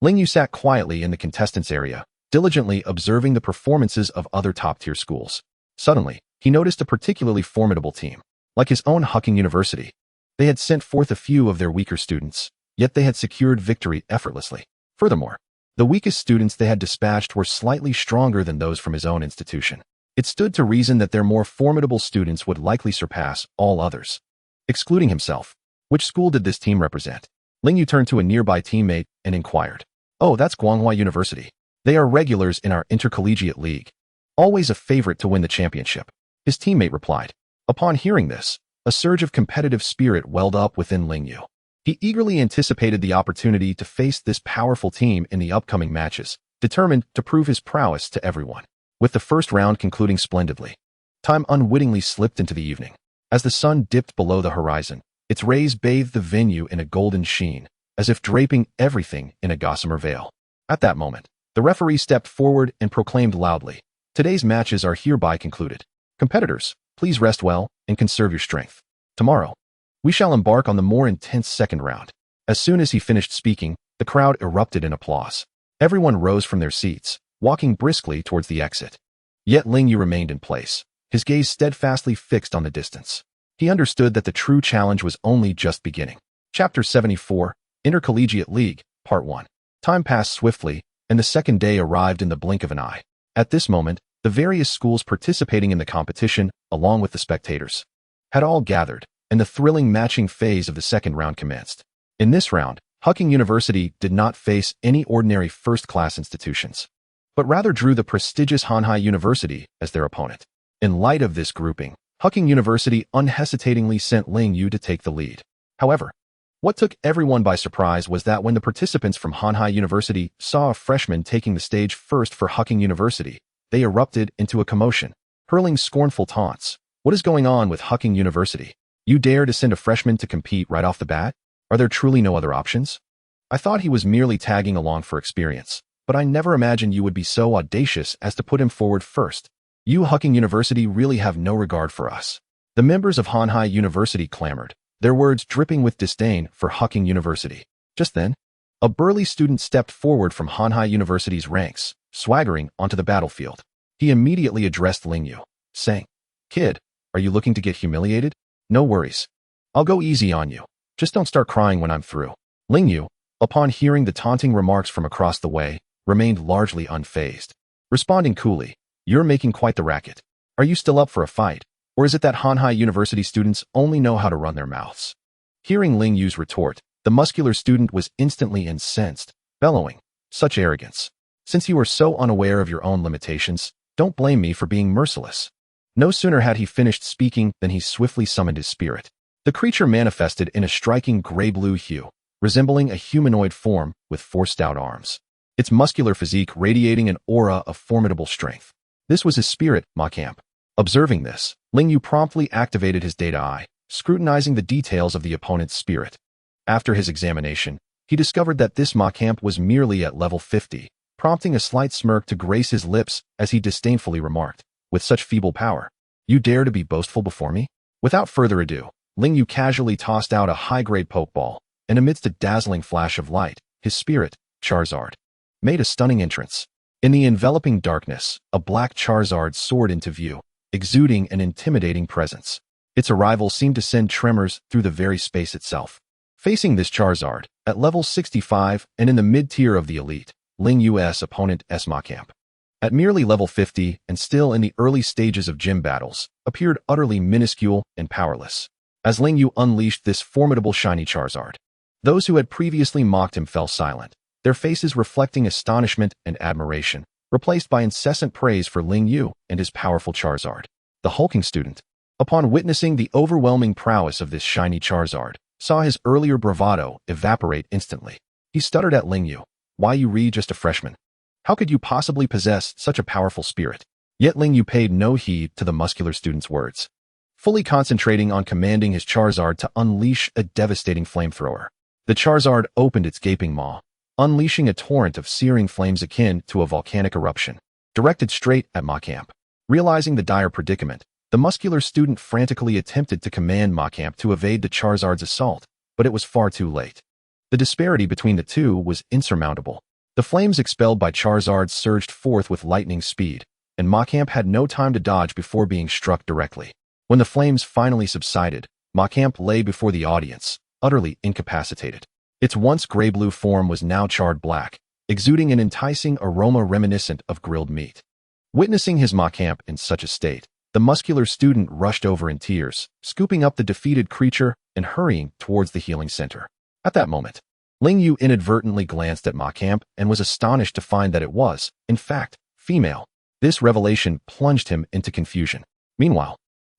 Speaker 2: Ling Yu sat quietly in the contestants' area, diligently observing the performances of other top-tier schools. Suddenly, he noticed a particularly formidable team. Like his own Hucking University, they had sent forth a few of their weaker students, yet they had secured victory effortlessly. Furthermore, the weakest students they had dispatched were slightly stronger than those from his own institution. It stood to reason that their more formidable students would likely surpass all others. Excluding himself, which school did this team represent? Ling Yu turned to a nearby teammate and inquired. Oh, that's Guanghua University. They are regulars in our intercollegiate league. Always a favorite to win the championship. His teammate replied. Upon hearing this, a surge of competitive spirit welled up within Ling Yu. He eagerly anticipated the opportunity to face this powerful team in the upcoming matches, determined to prove his prowess to everyone. With the first round concluding splendidly, time unwittingly slipped into the evening. As the sun dipped below the horizon, its rays bathed the venue in a golden sheen, as if draping everything in a gossamer veil. At that moment, the referee stepped forward and proclaimed loudly, Today's matches are hereby concluded. Competitors, please rest well and conserve your strength. Tomorrow, we shall embark on the more intense second round. As soon as he finished speaking, The crowd erupted in applause. Everyone rose from their seats, walking briskly towards the exit. Yet Ling Yu remained in place, his gaze steadfastly fixed on the distance. He understood that the true challenge was only just beginning. Chapter 74, Intercollegiate League, Part 1. Time passed swiftly, and the second day arrived in the blink of an eye. At this moment, the various schools participating in the competition, along with the spectators, had all gathered, and the thrilling matching phase of the second round commenced. In this round, Hucking University did not face any ordinary first-class institutions, but rather drew the prestigious Hanhai University as their opponent. In light of this grouping, Hucking University unhesitatingly sent Ling Yu to take the lead. However, what took everyone by surprise was that when the participants from Hanhai University saw a freshman taking the stage first for Hucking University, they erupted into a commotion, hurling scornful taunts. What is going on with Hucking University? You dare to send a freshman to compete right off the bat? Are there truly no other options? I thought he was merely tagging along for experience, but I never imagined you would be so audacious as to put him forward first. You Hucking University really have no regard for us. The members of Hanhai University clamored, their words dripping with disdain for Hucking University. Just then, a burly student stepped forward from Hanhai University's ranks, swaggering onto the battlefield. He immediately addressed Ling Yu, saying, "Kid, are you looking to get humiliated? No worries. I'll go easy on you. Just don't start crying when I'm through." Ling Yu, upon hearing the taunting remarks from across the way, remained largely unfazed, responding coolly, "You're making quite the racket. Are you still up for a fight? Or is it that Hanhai University students only know how to run their mouths?" Hearing Ling Yu's retort, the muscular student was instantly incensed, bellowing, "Such arrogance. Since you are so unaware of your own limitations, don't blame me for being merciless." No sooner had he finished speaking than he swiftly summoned his spirit. The creature manifested in a striking gray-blue hue, resembling a humanoid form with 4 stout arms. Its muscular physique radiating an aura of formidable strength. This was his spirit, Macamp. Observing this, Ling Yu promptly activated his data eye, scrutinizing the details of the opponent's spirit. After his examination, he discovered that this Macamp was merely at level 50, prompting a slight smirk to grace his lips as he disdainfully remarked, "With such feeble power, you dare to be boastful before me?" Without further ado, Ling Yu casually tossed out a high-grade pokeball, and amidst a dazzling flash of light, his spirit, Charizard, made a stunning entrance. In the enveloping darkness, a black Charizard soared into view, exuding an intimidating presence. Its arrival seemed to send tremors through the very space itself. Facing this Charizard, at level 65 and in the mid-tier of the elite, Ling Yu's opponent Macamp, at merely level 50 and still in the early stages of gym battles, appeared utterly minuscule and powerless. As Ling Yu unleashed this formidable shiny Charizard, those who had previously mocked him fell silent, their faces reflecting astonishment and admiration, replaced by incessant praise for Ling Yu and his powerful Charizard. The hulking student, upon witnessing the overwhelming prowess of this shiny Charizard, saw his earlier bravado evaporate instantly. He stuttered at Ling Yu, "Why you re just a freshman? How could you possibly possess such a powerful spirit?" Yet Ling Yu paid no heed to the muscular student's words, fully concentrating on commanding his Charizard to unleash a devastating flamethrower. The Charizard opened its gaping maw, unleashing a torrent of searing flames akin to a volcanic eruption, directed straight at Macamp. Realizing the dire predicament, the muscular student frantically attempted to command Macamp to evade the Charizard's assault, but it was far too late. The disparity between the two was insurmountable. The flames expelled by Charizard surged forth with lightning speed, and Macamp had no time to dodge before being struck directly. When the flames finally subsided, Macamp lay before the audience, utterly incapacitated. Its once gray-blue form was now charred black, exuding an enticing aroma reminiscent of grilled meat. Witnessing his Macamp in such a state, the muscular student rushed over in tears, scooping up the defeated creature and hurrying towards the healing center. At that moment, Ling Yu inadvertently glanced at Macamp and was astonished to find that it was, in fact, female. This revelation plunged him into confusion. Meanwhile,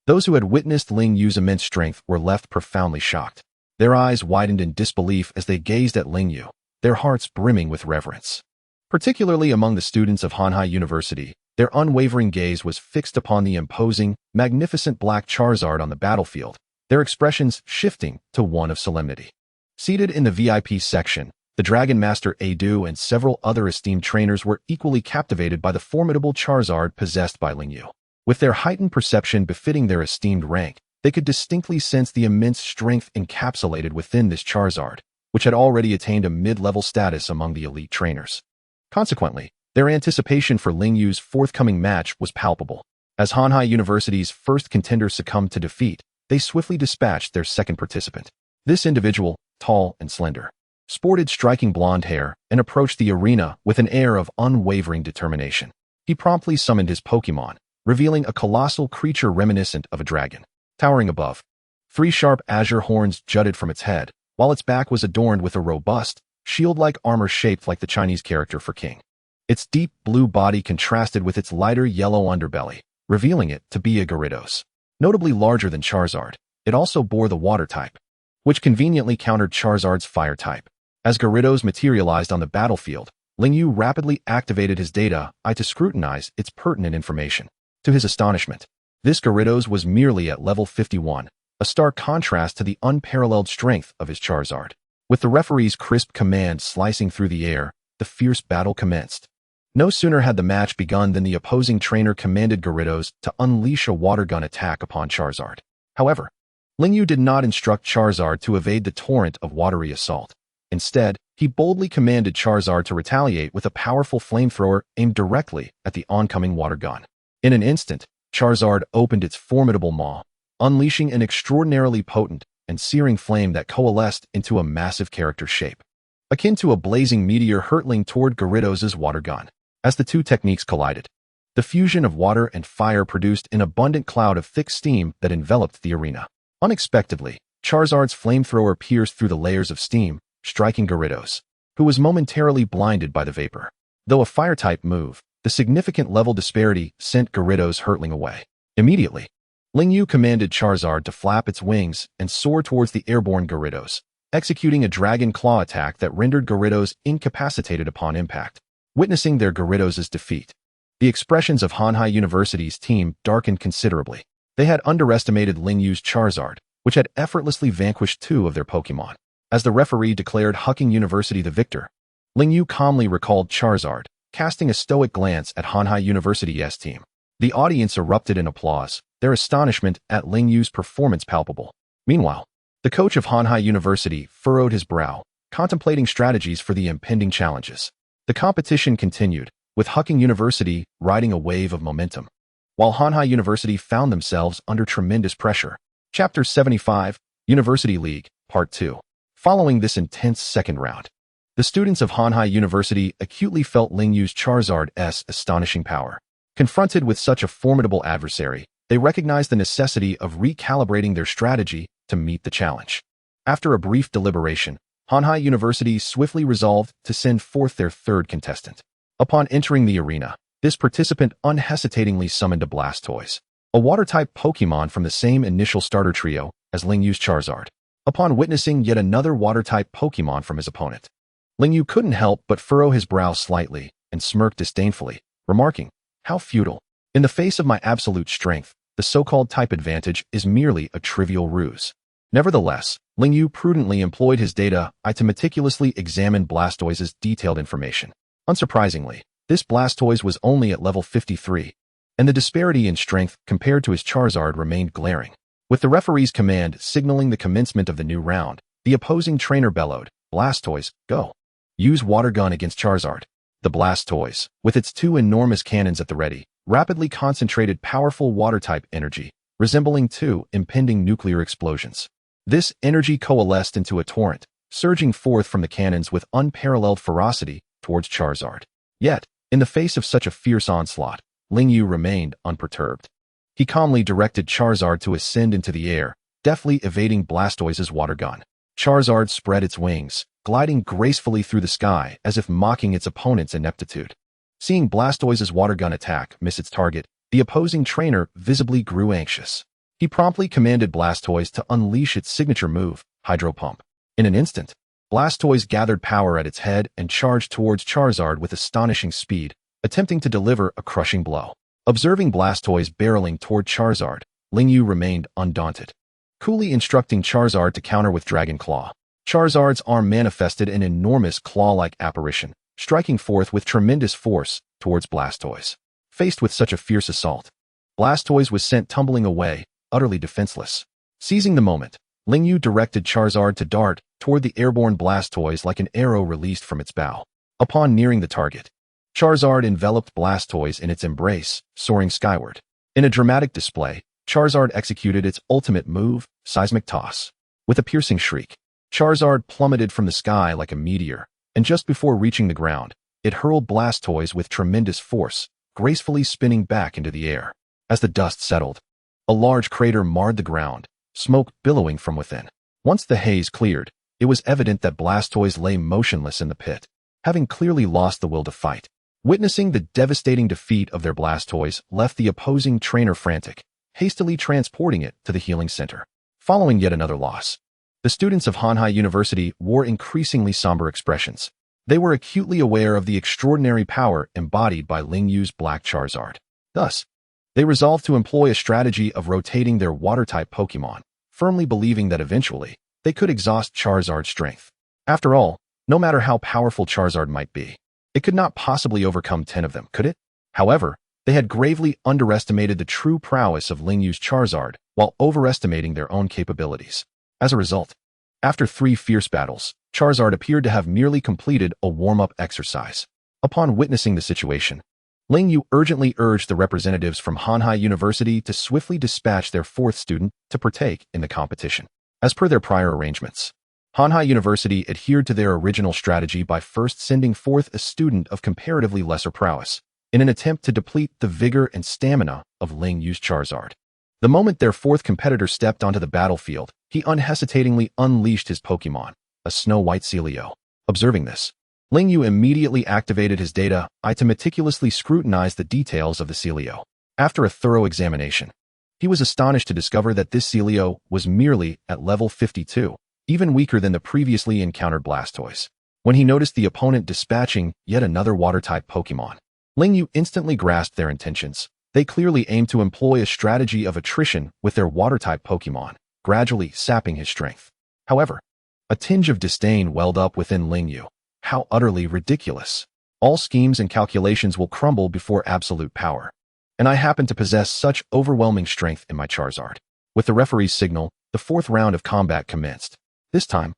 Speaker 2: those who had witnessed Ling Yu's immense strength were left profoundly shocked. Their eyes widened in disbelief as they gazed at Ling Yu, their hearts brimming with reverence. Particularly among the students of Hanhai University, their unwavering gaze was fixed upon the imposing, magnificent black Charizard on the battlefield, their expressions shifting to one of solemnity. Seated in the VIP section, the Dragon Master Adu and several other esteemed trainers were equally captivated by the formidable Charizard possessed by Ling Yu. With their heightened perception befitting their esteemed rank, they could distinctly sense the immense strength encapsulated within this Charizard, which had already attained a mid-level status among the elite trainers. Consequently, their anticipation for Lingyu's forthcoming match was palpable. As Hanhai University's first contender succumbed to defeat, they swiftly dispatched their second participant. This individual, tall and slender, sported striking blonde hair and approached the arena with an air of unwavering determination. He promptly summoned his Pokémon, revealing a colossal creature reminiscent of a dragon. Towering above, 3 sharp azure horns jutted from its head, while its back was adorned with a robust, shield-like armor shaped like the Chinese character for king. Its deep blue body contrasted with its lighter yellow underbelly, revealing it to be a Gyarados. Notably larger than Charizard, it also bore the water type, which conveniently countered Charizard's fire type. As Gyarados materialized on the battlefield, Lingyu rapidly activated his data eye to scrutinize its pertinent information. To his astonishment, this Gyarados was merely at level 51, a stark contrast to the unparalleled strength of his Charizard. With the referee's crisp command slicing through the air, the fierce battle commenced. No sooner had the match begun than the opposing trainer commanded Gyarados to unleash a water gun attack upon Charizard. However, Lingyu did not instruct Charizard to evade the torrent of watery assault. Instead, he boldly commanded Charizard to retaliate with a powerful flamethrower aimed directly at the oncoming water gun. In an instant, Charizard opened its formidable maw, unleashing an extraordinarily potent and searing flame that coalesced into a massive character shape, akin to a blazing meteor hurtling toward Gyarados' water gun. As the two techniques collided, the fusion of water and fire produced an abundant cloud of thick steam that enveloped the arena. Unexpectedly, Charizard's flamethrower pierced through the layers of steam, striking Gyarados, who was momentarily blinded by the vapor. Though a fire-type move, the significant level disparity sent Gyarados hurtling away. Immediately, Lingyu commanded Charizard to flap its wings and soar towards the airborne Gyarados, executing a dragon claw attack that rendered Gyarados incapacitated upon impact. Witnessing their Gyarados' defeat, the expressions of Hanhai University's team darkened considerably. They had underestimated Lingyu's Charizard, which had effortlessly vanquished 2 of their Pokémon. As the referee declared Hucking University the victor, Lingyu calmly recalled Charizard, casting a stoic glance at Hanhai University's team. The audience erupted in applause, their astonishment at Lingyu's performance palpable. Meanwhile, the coach of Hanhai University furrowed his brow, contemplating strategies for the impending challenges. The competition continued, with Hucking University riding a wave of momentum, while Hanhai University found themselves under tremendous pressure. Chapter 75, University League, Part 2. Following this intense second round, the students of Hanhai University acutely felt Lingyu's Charizard's astonishing power. Confronted with such a formidable adversary, they recognized the necessity of recalibrating their strategy to meet the challenge. After a brief deliberation, Hanhai University swiftly resolved to send forth their third contestant. Upon entering the arena, this participant unhesitatingly summoned a Blastoise, a water-type Pokémon from the same initial starter trio as Lingyu's Charizard. Upon witnessing yet another water-type Pokémon from his opponent, Lingyu couldn't help but furrow his brow slightly and smirk disdainfully, remarking, "How futile. In the face of my absolute strength, the so-called type advantage is merely a trivial ruse." Nevertheless, Lingyu prudently employed his data eye to meticulously examine Blastoise's detailed information. Unsurprisingly, this Blastoise was only at level 53, and the disparity in strength compared to his Charizard remained glaring. With the referee's command signaling the commencement of the new round, the opposing trainer bellowed, "Blastoise, go. Use Water Gun against Charizard." The Blastoise, with its 2 enormous cannons at the ready, rapidly concentrated powerful water-type energy, resembling 2 impending nuclear explosions. This energy coalesced into a torrent, surging forth from the cannons with unparalleled ferocity towards Charizard. Yet, in the face of such a fierce onslaught, Lingyu remained unperturbed. He calmly directed Charizard to ascend into the air, deftly evading Blastoise's water gun. Charizard spread its wings, gliding gracefully through the sky as if mocking its opponent's ineptitude. Seeing Blastoise's water gun attack miss its target, the opposing trainer visibly grew anxious. He promptly commanded Blastoise to unleash its signature move, Hydro Pump. In an instant, Blastoise gathered power at its head and charged towards Charizard with astonishing speed, attempting to deliver a crushing blow. Observing Blastoise barreling toward Charizard, Lingyu remained undaunted, coolly instructing Charizard to counter with Dragon Claw. Charizard's arm manifested an enormous claw-like apparition, striking forth with tremendous force towards Blastoise. Faced with such a fierce assault, Blastoise was sent tumbling away, utterly defenseless. Seizing the moment, Lingyu directed Charizard to dart toward the airborne Blastoise like an arrow released from its bow. Upon nearing the target, Charizard enveloped Blastoise in its embrace, soaring skyward. In a dramatic display, Charizard executed its ultimate move, Seismic Toss. With a piercing shriek, Charizard plummeted from the sky like a meteor, and just before reaching the ground, it hurled Blastoise with tremendous force, gracefully spinning back into the air. As the dust settled, a large crater marred the ground, smoke billowing from within. Once the haze cleared, it was evident that Blastoise lay motionless in the pit, having clearly lost the will to fight. Witnessing the devastating defeat of their Blastoise left the opposing trainer frantic, hastily transporting it to the healing center. Following yet another loss, the students of Hanhai University wore increasingly somber expressions. They were acutely aware of the extraordinary power embodied by Lingyu's Black Charizard. Thus, they resolved to employ a strategy of rotating their water-type Pokémon, firmly believing that eventually, they could exhaust Charizard's strength. After all, no matter how powerful Charizard might be, it could not possibly overcome 10 of them, could it? However, they had gravely underestimated the true prowess of Lingyu's Charizard while overestimating their own capabilities. As a result, after 3 fierce battles, Charizard appeared to have merely completed a warm-up exercise. Upon witnessing the situation, Lingyu urgently urged the representatives from Hanhai University to swiftly dispatch their 4th student to partake in the competition. As per their prior arrangements, Hanhai University adhered to their original strategy by first sending forth a student of comparatively lesser prowess, in an attempt to deplete the vigor and stamina of Lingyu's Charizard. The moment their 4th competitor stepped onto the battlefield, he unhesitatingly unleashed his Pokémon, a snow-white Celio. Observing this, Lingyu immediately activated his data eye to meticulously scrutinize the details of the Celio. After a thorough examination, he was astonished to discover that this Celio was merely at level 52, even weaker than the previously encountered Blastoise. When he noticed the opponent dispatching yet another water-type Pokémon, Lingyu instantly grasped their intentions. They clearly aimed to employ a strategy of attrition with their water-type Pokémon, gradually sapping his strength. However, a tinge of disdain welled up within Lingyu. How utterly ridiculous. All schemes and calculations will crumble before absolute power. And I happen to possess such overwhelming strength in my Charizard. With the referee's signal, the 4th round of combat commenced. This time,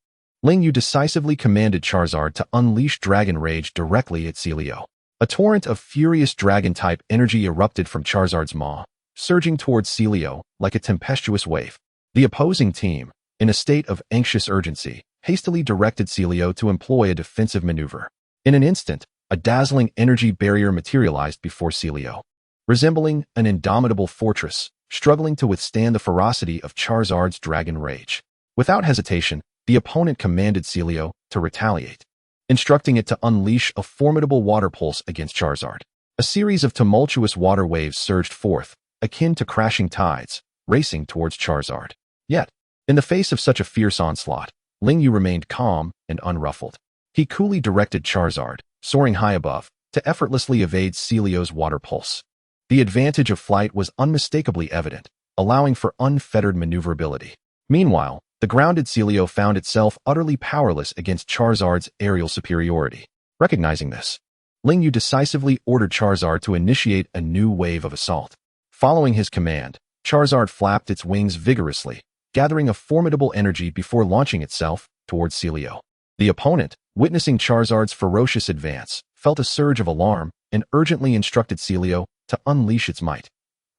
Speaker 2: Lingyu decisively commanded Charizard to unleash Dragon Rage directly at Celio. A torrent of furious dragon-type energy erupted from Charizard's maw, surging towards Celio like a tempestuous wave. The opposing team, in a state of anxious urgency, hastily directed Celio to employ a defensive maneuver. In an instant, a dazzling energy barrier materialized before Celio, resembling an indomitable fortress, struggling to withstand the ferocity of Charizard's Dragon Rage. Without hesitation, the opponent commanded Celio to retaliate, instructing it to unleash a formidable water pulse against Charizard. A series of tumultuous water waves surged forth, akin to crashing tides, racing towards Charizard. Yet, in the face of such a fierce onslaught, Lingyu remained calm and unruffled. He coolly directed Charizard, soaring high above, to effortlessly evade Celio's water pulse. The advantage of flight was unmistakably evident, allowing for unfettered maneuverability. Meanwhile, the grounded Celio found itself utterly powerless against Charizard's aerial superiority. Recognizing this, Lingyu decisively ordered Charizard to initiate a new wave of assault. Following his command, Charizard flapped its wings vigorously, gathering a formidable energy before launching itself towards Celio. The opponent, witnessing Charizard's ferocious advance, felt a surge of alarm and urgently instructed Celio to unleash its might.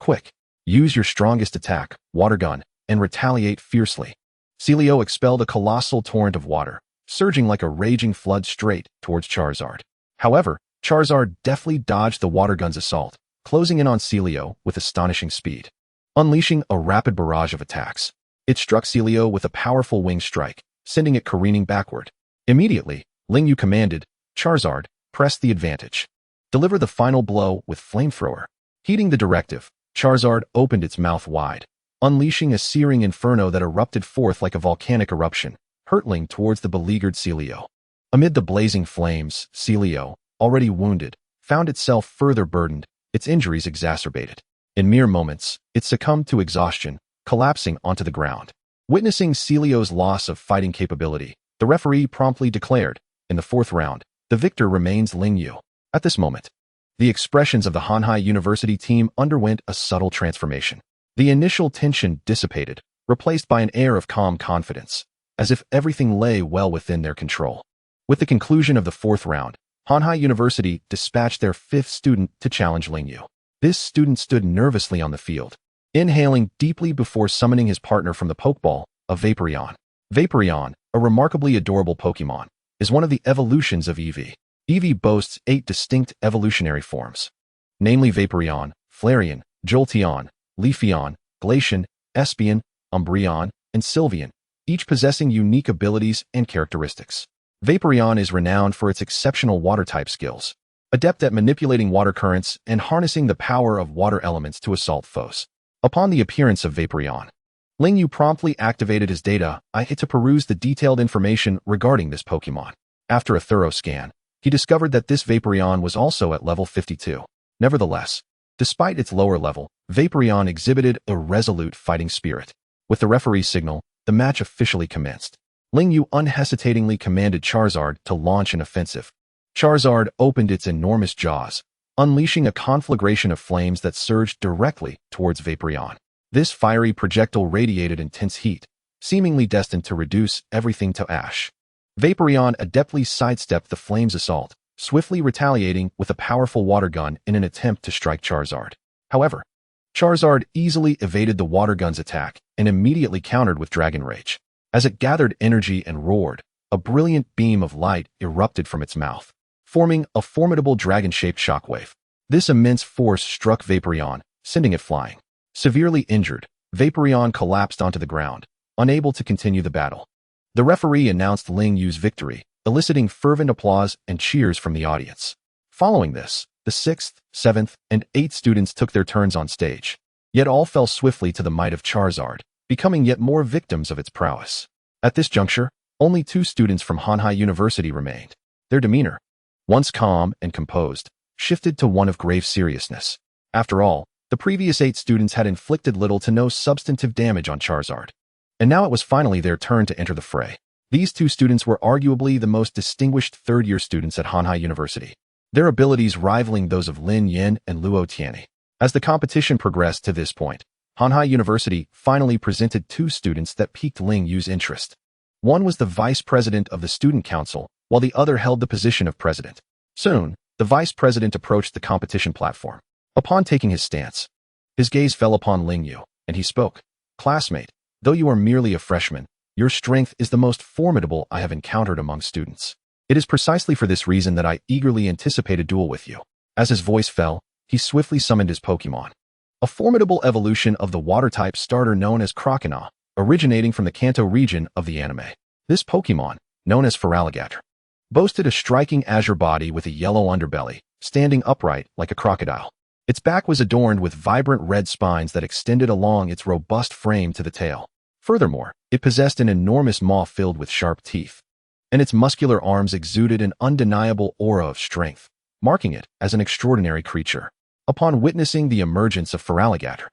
Speaker 2: Quick, use your strongest attack, Water Gun, and retaliate fiercely. Celio expelled a colossal torrent of water, surging like a raging flood straight towards Charizard. However, Charizard deftly dodged the Water Gun's assault, closing in on Celio with astonishing speed. Unleashing a rapid barrage of attacks, it struck Celio with a powerful wing strike, sending it careening backward. Immediately, Lingyu commanded, Charizard, press the advantage. Deliver the final blow with Flamethrower. Heeding the directive, Charizard opened its mouth wide, unleashing a searing inferno that erupted forth like a volcanic eruption, hurtling towards the beleaguered Celio. Amid the blazing flames, Celio, already wounded, found itself further burdened, its injuries exacerbated. In mere moments, it succumbed to exhaustion, collapsing onto the ground. Witnessing Celio's loss of fighting capability, the referee promptly declared, in the 4th round, the victor remains Lingyu. At this moment, the expressions of the Hanhai University team underwent a subtle transformation. The initial tension dissipated, replaced by an air of calm confidence, as if everything lay well within their control. With the conclusion of the fourth round, Hanhai University dispatched their fifth student to challenge Lingyu. This student stood nervously on the field, inhaling deeply before summoning his partner from the Pokeball, a Vaporeon. Vaporeon, a remarkably adorable Pokemon, is one of the evolutions of Eevee. Eevee boasts 8 distinct evolutionary forms, namely Vaporeon, Flareon, Jolteon, Leafeon, Glaceon, Espeon, Umbreon, and Sylveon, each possessing unique abilities and characteristics. Vaporeon is renowned for its exceptional water-type skills, adept at manipulating water currents and harnessing the power of water elements to assault foes. Upon the appearance of Vaporeon, Lingyu promptly activated his data to peruse the detailed information regarding this Pokemon. After a thorough scan, he discovered that this Vaporeon was also at level 52. Nevertheless, despite its lower level, Vaporeon exhibited a resolute fighting spirit. With the referee's signal, the match officially commenced. Lingyu unhesitatingly commanded Charizard to launch an offensive. Charizard opened its enormous jaws, unleashing a conflagration of flames that surged directly towards Vaporeon. This fiery projectile radiated intense heat, seemingly destined to reduce everything to ash. Vaporeon adeptly sidestepped the flames' assault, swiftly retaliating with a powerful water gun in an attempt to strike Charizard. However, Charizard easily evaded the water gun's attack and immediately countered with Dragon Rage. As it gathered energy and roared, a brilliant beam of light erupted from its mouth, forming a formidable dragon-shaped shockwave. This immense force struck Vaporeon, sending it flying. Severely injured, Vaporeon collapsed onto the ground, unable to continue the battle. The referee announced Lingyu's victory, eliciting fervent applause and cheers from the audience. Following this, the 6th, 7th, and 8th students took their turns on stage. Yet all fell swiftly to the might of Charizard, becoming yet more victims of its prowess. At this juncture, only 2 students from Hanhai University remained. Their demeanor, once calm and composed, shifted to one of grave seriousness. After all, the previous 8 students had inflicted little to no substantive damage on Charizard. And now it was finally their turn to enter the fray. These 2 students were arguably the most distinguished third-year students at Hanhai University, their abilities rivaling those of Lin Yin and Luo Tianyi. As the competition progressed to this point, Hanhai University finally presented 2 students that piqued Lingyu's interest. One was the vice president of the student council, while the other held the position of president. Soon, the vice president approached the competition platform. Upon taking his stance, his gaze fell upon Lingyu, and he spoke. "Classmate, though you are merely a freshman, your strength is the most formidable I have encountered among students. It is precisely for this reason that I eagerly anticipate a duel with you." As his voice fell, he swiftly summoned his Pokemon, a formidable evolution of the water-type starter known as Croconaw, originating from the Kanto region of the anime. This Pokemon, known as Feraligatr, boasted a striking azure body with a yellow underbelly, standing upright like a crocodile. Its back was adorned with vibrant red spines that extended along its robust frame to the tail. Furthermore, it possessed an enormous maw filled with sharp teeth, and its muscular arms exuded an undeniable aura of strength, marking it as an extraordinary creature. Upon witnessing the emergence of Feraligatr,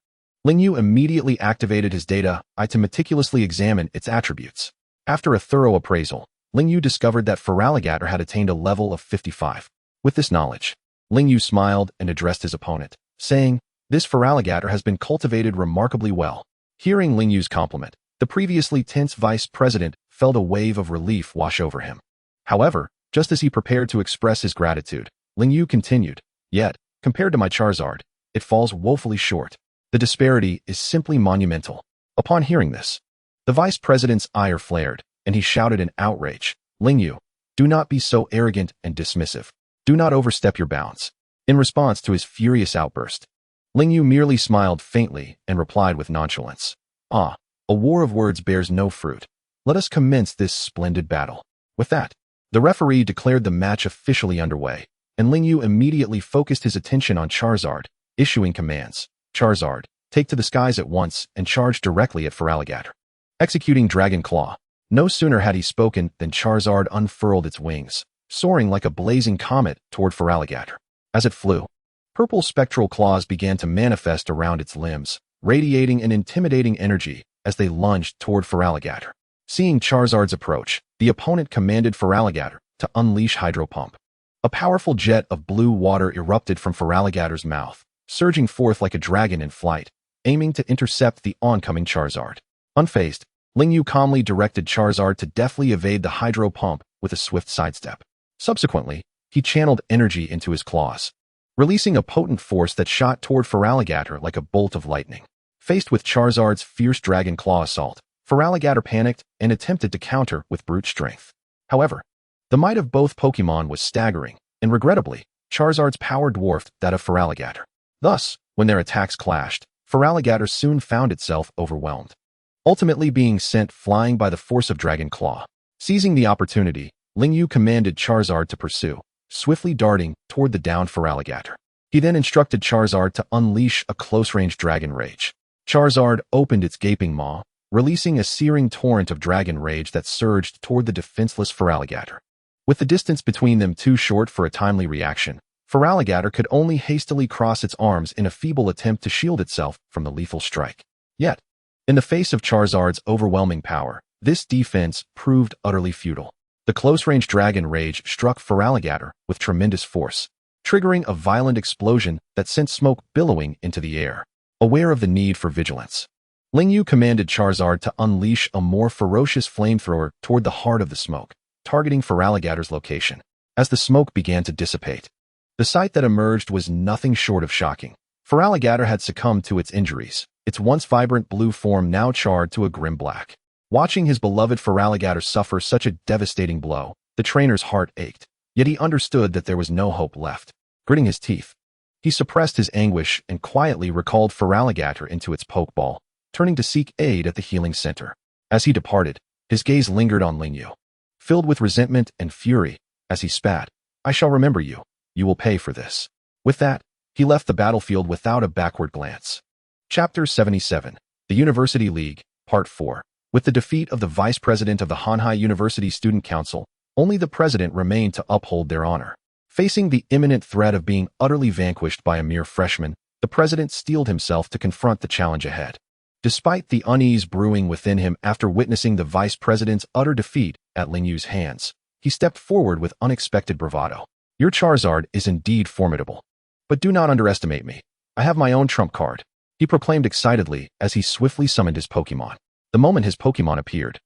Speaker 2: Lingyu immediately activated his data to meticulously examine its attributes. After a thorough appraisal, Lingyu discovered that Feraligatr had attained a level of 55. With this knowledge, Lingyu smiled and addressed his opponent, saying, "This Feraligatr has been cultivated remarkably well." Hearing Lingyu's compliment, the previously tense vice president felt a wave of relief wash over him. However, just as he prepared to express his gratitude, Lingyu continued, "Yet, compared to my Charizard, it falls woefully short. The disparity is simply monumental." Upon hearing this, the vice president's ire flared, and he shouted in outrage, "Lingyu, do not be so arrogant and dismissive. Do not overstep your bounds." In response to his furious outburst, Lingyu merely smiled faintly and replied with nonchalance, "Ah, a war of words bears no fruit. Let us commence this splendid battle." With that, the referee declared the match officially underway, and Lingyu immediately focused his attention on Charizard, issuing commands. "Charizard, take to the skies at once and charge directly at Feraligatr." Executing Dragon Claw, no sooner had he spoken than Charizard unfurled its wings, soaring like a blazing comet toward Feraligatr. As it flew, purple spectral claws began to manifest around its limbs, radiating an intimidating energy as they lunged toward Feraligatr. Seeing Charizard's approach, the opponent commanded Feraligatr to unleash Hydro Pump. A powerful jet of blue water erupted from Feraligatr's mouth, surging forth like a dragon in flight, aiming to intercept the oncoming Charizard. Unfazed, Lingyu calmly directed Charizard to deftly evade the Hydro Pump with a swift sidestep. Subsequently, he channeled energy into his claws, releasing a potent force that shot toward Feraligatr like a bolt of lightning. Faced with Charizard's fierce Dragon Claw assault, Feraligatr panicked and attempted to counter with brute strength. However, the might of both Pokémon was staggering, and regrettably, Charizard's power dwarfed that of Feraligatr. Thus, when their attacks clashed, Feraligatr soon found itself overwhelmed, ultimately being sent flying by the force of Dragon Claw. Seizing the opportunity, Lingyu commanded Charizard to pursue, swiftly darting toward the downed Feraligatr. He then instructed Charizard to unleash a close-range Dragon Rage. Charizard opened its gaping maw, releasing a searing torrent of Dragon Rage that surged toward the defenseless Feraligatr. With the distance between them too short for a timely reaction, Feraligatr could only hastily cross its arms in a feeble attempt to shield itself from the lethal strike. Yet, in the face of Charizard's overwhelming power, this defense proved utterly futile. The close-range Dragon Rage struck Feraligatr with tremendous force, triggering a violent explosion that sent smoke billowing into the air. Aware of the need for vigilance, Lingyu commanded Charizard to unleash a more ferocious flamethrower toward the heart of the smoke, targeting Feraligatr's location. As the smoke began to dissipate, the sight that emerged was nothing short of shocking. Feraligatr had succumbed to its injuries, its once vibrant blue form now charred to a grim black. Watching his beloved Feraligatr suffer such a devastating blow, the trainer's heart ached, yet he understood that there was no hope left. Gritting his teeth, he suppressed his anguish and quietly recalled Feraligatr into its Pokeball, turning to seek aid at the healing center. As he departed, his gaze lingered on Lingyu, filled with resentment and fury, as he spat, "I shall remember you. You will pay for this." With that, he left the battlefield without a backward glance. Chapter 77, The University League, Part 4. With the defeat of the vice president of the Hanhai University Student Council, only the president remained to uphold their honor. Facing the imminent threat of being utterly vanquished by a mere freshman, the president steeled himself to confront the challenge ahead. Despite the unease brewing within him after witnessing the vice president's utter defeat at Lingyu's hands, he stepped forward with unexpected bravado. "Your Charizard is indeed formidable. But do not underestimate me. I have my own trump card," he proclaimed excitedly as he swiftly summoned his Pokémon. The moment his Pokémon appeared,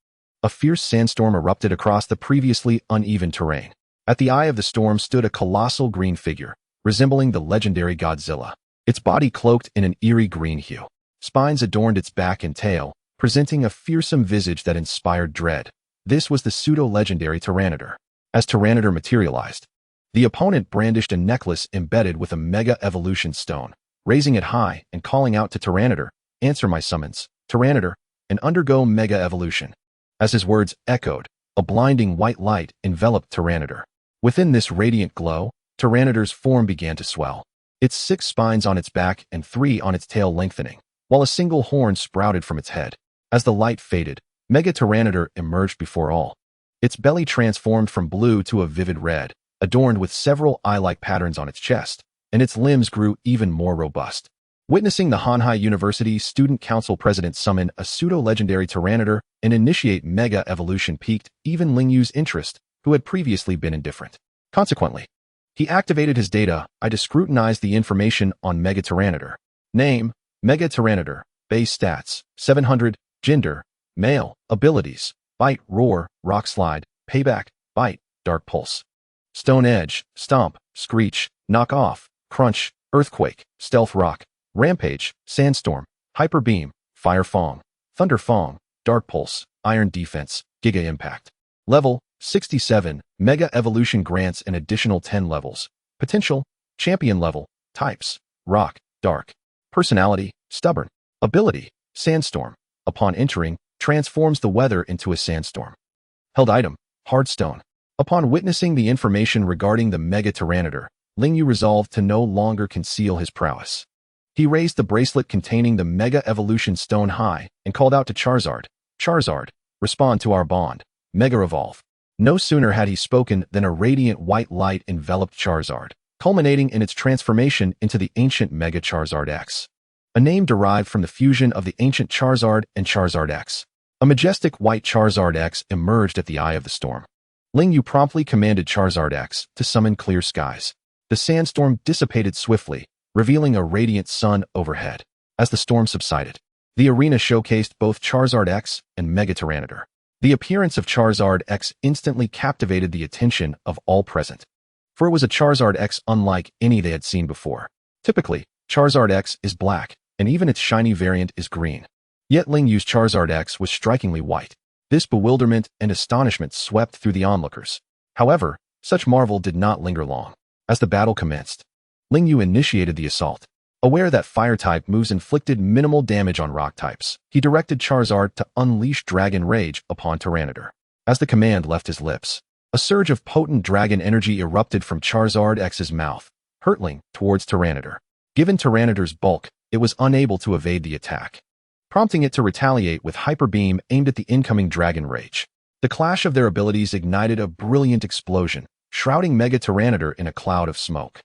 Speaker 2: a fierce sandstorm erupted across the previously uneven terrain. At the eye of the storm stood a colossal green figure, resembling the legendary Godzilla, its body cloaked in an eerie green hue. Spines adorned its back and tail, presenting a fearsome visage that inspired dread. This was the pseudo-legendary Tyranitar. As Tyranitar materialized, the opponent brandished a necklace embedded with a Mega Evolution Stone, raising it high and calling out to Tyranitar, "Answer my summons, Tyranitar, and undergo Mega Evolution." As his words echoed, a blinding white light enveloped Tyranitar. Within this radiant glow, Tyranitar's form began to swell, its 6 spines on its back and 3 on its tail lengthening, while a single horn sprouted from its head. As the light faded, Mega Tyranitar emerged before all. Its belly transformed from blue to a vivid red, adorned with several eye-like patterns on its chest, and its limbs grew even more robust. Witnessing the Hanhai University Student Council president summon a pseudo-legendary Tyranitar and initiate Mega Evolution piqued even Lingyu's interest, who had previously been indifferent. Consequently, he activated his data to scrutinize the information on Mega Tyranitar. Name, Mega Tyranitar. Base stats, 700. Gender, male. Abilities, Bite, Roar, Rock Slide, Payback, Bite, Dark Pulse. Stone Edge, Stomp, Screech, Knock Off, Crunch, Earthquake, Stealth Rock, Rampage, Sandstorm, Hyper Beam, Fire Fong, Thunder Fong, Dark Pulse, Iron Defense, Giga Impact. Level, 67. Mega Evolution grants an additional 10 levels. Potential, Champion level. Types, Rock, Dark. Personality, Stubborn. Ability, Sandstorm. Upon entering, transforms the weather into a sandstorm. Held item, Hardstone. Upon witnessing the information regarding the Mega Tyranitar, Lingyu resolved to no longer conceal his prowess. He raised the bracelet containing the Mega Evolution Stone high and called out to Charizard, "Charizard, respond to our bond. Mega Evolve." No sooner had he spoken than a radiant white light enveloped Charizard, culminating in its transformation into the ancient Mega Charizard X. A name derived from the fusion of the ancient Charizard and Charizard X. A majestic white Charizard X emerged at the eye of the storm. Lingyu promptly commanded Charizard X to summon clear skies. The sandstorm dissipated swiftly, revealing a radiant sun overhead. As the storm subsided, The arena showcased both Charizard X and Mega Tyranitar. The appearance of Charizard X instantly captivated the attention of all present, for it was a Charizard X unlike any they had seen before. Typically, Charizard X is black, and even its shiny variant is green. Yet Ling Yu's Charizard X was strikingly white. This bewilderment and astonishment swept through the onlookers. However, such marvel did not linger long. As the battle commenced, Ling Yu initiated the assault. Aware that Fire-type moves inflicted minimal damage on Rock types, he directed Charizard to unleash Dragon Rage upon Tyranitar. As the command left his lips, a surge of potent dragon energy erupted from Charizard X's mouth, hurtling towards Tyranitar. Given Tyranitar's bulk, it was unable to evade the attack, prompting it to retaliate with Hyper Beam aimed at the incoming Dragon Rage. The clash of their abilities ignited a brilliant explosion, shrouding Mega Tyranitar in a cloud of smoke.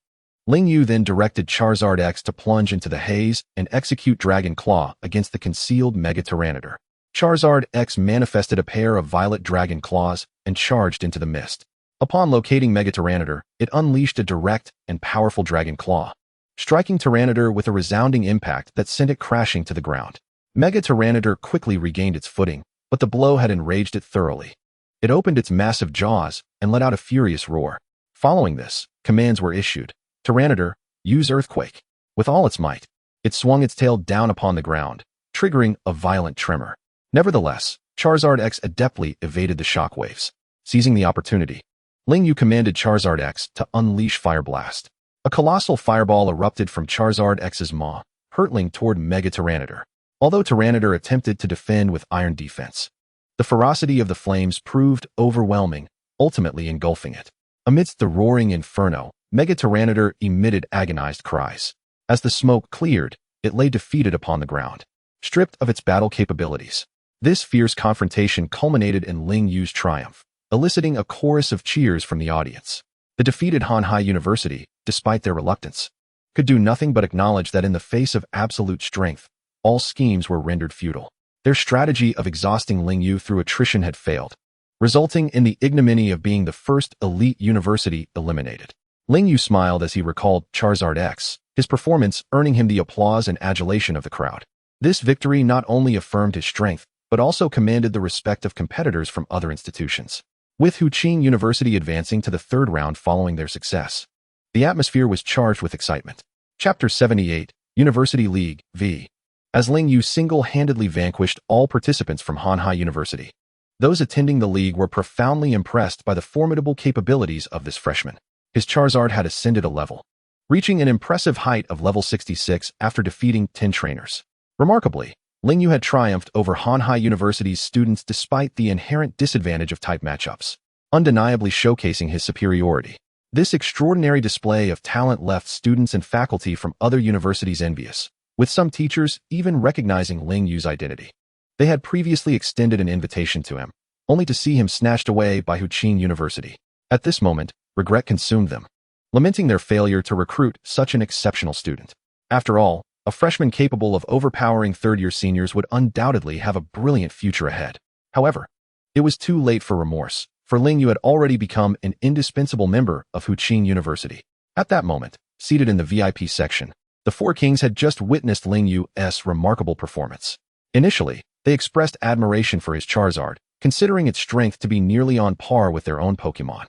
Speaker 2: Ling Yu then directed Charizard X to plunge into the haze and execute Dragon Claw against the concealed Mega Tyranitar. Charizard X manifested a pair of violet Dragon Claws and charged into the mist. Upon locating Mega Tyranitar, it unleashed a direct and powerful Dragon Claw, striking Tyranitar with a resounding impact that sent it crashing to the ground. Mega Tyranitar quickly regained its footing, but the blow had enraged it thoroughly. It opened its massive jaws and let out a furious roar. Following this, commands were issued. Tyranitar, use Earthquake. With all its might, it swung its tail down upon the ground, triggering a violent tremor. Nevertheless, Charizard X adeptly evaded the shockwaves. Seizing the opportunity, Ling Yu commanded Charizard X to unleash Fire Blast. A colossal fireball erupted from Charizard X's maw, hurtling toward Mega Tyranitar. Although Tyranitar attempted to defend with Iron Defense, the ferocity of the flames proved overwhelming, ultimately engulfing it. Amidst the roaring inferno, Mega Tyranitar emitted agonized cries. As the smoke cleared, it lay defeated upon the ground, stripped of its battle capabilities. This fierce confrontation culminated in Ling Yu's triumph, eliciting a chorus of cheers from the audience. The defeated Hanhai University, despite their reluctance, could do nothing but acknowledge that in the face of absolute strength, all schemes were rendered futile. Their strategy of exhausting Ling Yu through attrition had failed, resulting in the ignominy of being the first elite university eliminated. Ling Yu smiled as he recalled Charizard X, his performance earning him the applause and adulation of the crowd. This victory not only affirmed his strength, but also commanded the respect of competitors from other institutions. With Huqing University advancing to the third round following their success, the atmosphere was charged with excitement. Chapter 78, University League, v. As Ling Yu single-handedly vanquished all participants from Hanhai University, those attending the league were profoundly impressed by the formidable capabilities of this freshman. His Charizard had ascended a level, reaching an impressive height of level 66 after defeating 10 trainers. Remarkably, Ling Yu had triumphed over Hanhai University's students despite the inherent disadvantage of type matchups, undeniably showcasing his superiority. This extraordinary display of talent left students and faculty from other universities envious, with some teachers even recognizing Ling Yu's identity. They had previously extended an invitation to him, only to see him snatched away by Huqing University. At this moment, regret consumed them, lamenting their failure to recruit such an exceptional student. After all, a freshman capable of overpowering third-year seniors would undoubtedly have a brilliant future ahead. However, it was too late for remorse, for Ling Yu had already become an indispensable member of Huqing University. At that moment, seated in the VIP section, the four kings had just witnessed Ling Yu's remarkable performance. Initially, they expressed admiration for his Charizard, considering its strength to be nearly on par with their own Pokémon.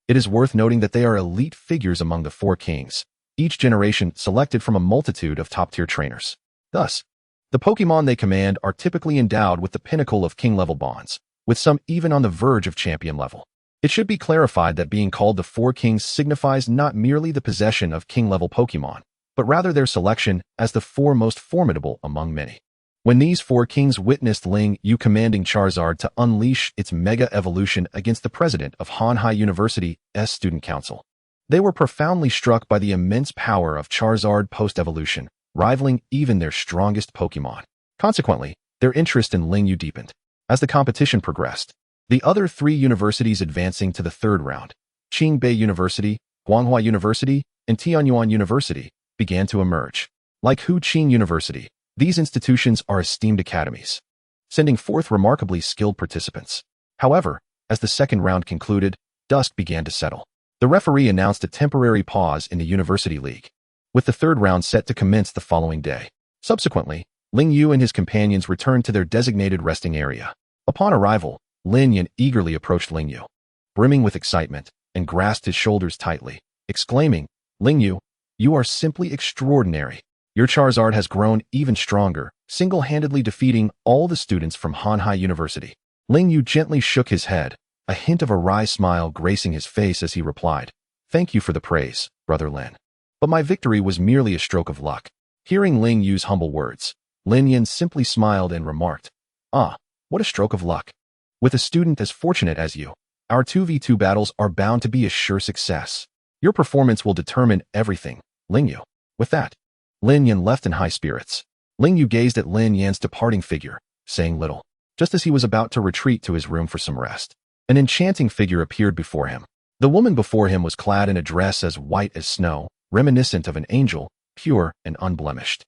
Speaker 2: It is worth noting that they are elite figures among the four kings, each generation selected from a multitude of top-tier trainers. Thus, the Pokémon they command are typically endowed with the pinnacle of king-level bonds, with some even on the verge of champion level. It should be clarified that being called the Four Kings signifies not merely the possession of king-level Pokémon, but rather their selection as the four most formidable among many. When these four kings witnessed Ling Yu commanding Charizard to unleash its Mega Evolution against the president of Hanhai University's Student Council, they were profoundly struck by the immense power of Charizard post-evolution, rivaling even their strongest Pokémon. Consequently, their interest in Ling Yu deepened. As the competition progressed, the other three universities advancing to the third round, Qingbei University, Guanghua University, and Tianyuan University, began to emerge. Like Huqing University, these institutions are esteemed academies, sending forth remarkably skilled participants. However, as the second round concluded, dusk began to settle. The referee announced a temporary pause in the University League, with the third round set to commence the following day. Subsequently, Ling Yu and his companions returned to their designated resting area. Upon arrival, Lin Yan eagerly approached Ling Yu, brimming with excitement, and grasped his shoulders tightly, exclaiming, "Ling Yu, you are simply extraordinary. Your Charizard has grown even stronger, single-handedly defeating all the students from Hanhai University." Ling Yu gently shook his head, a hint of a wry smile gracing his face as he replied, "Thank you for the praise, Brother Lin. But my victory was merely a stroke of luck." Hearing Ling Yu's humble words, Lin Yan simply smiled and remarked, "Ah, what a stroke of luck. With a student as fortunate as you, our 2v2 battles are bound to be a sure success. Your performance will determine everything, Ling Yu." With that, Lin Yan left in high spirits. Ling Yu gazed at Lin Yan's departing figure, saying little. Just as he was about to retreat to his room for some rest, an enchanting figure appeared before him. The woman before him was clad in a dress as white as snow, reminiscent of an angel, pure and unblemished.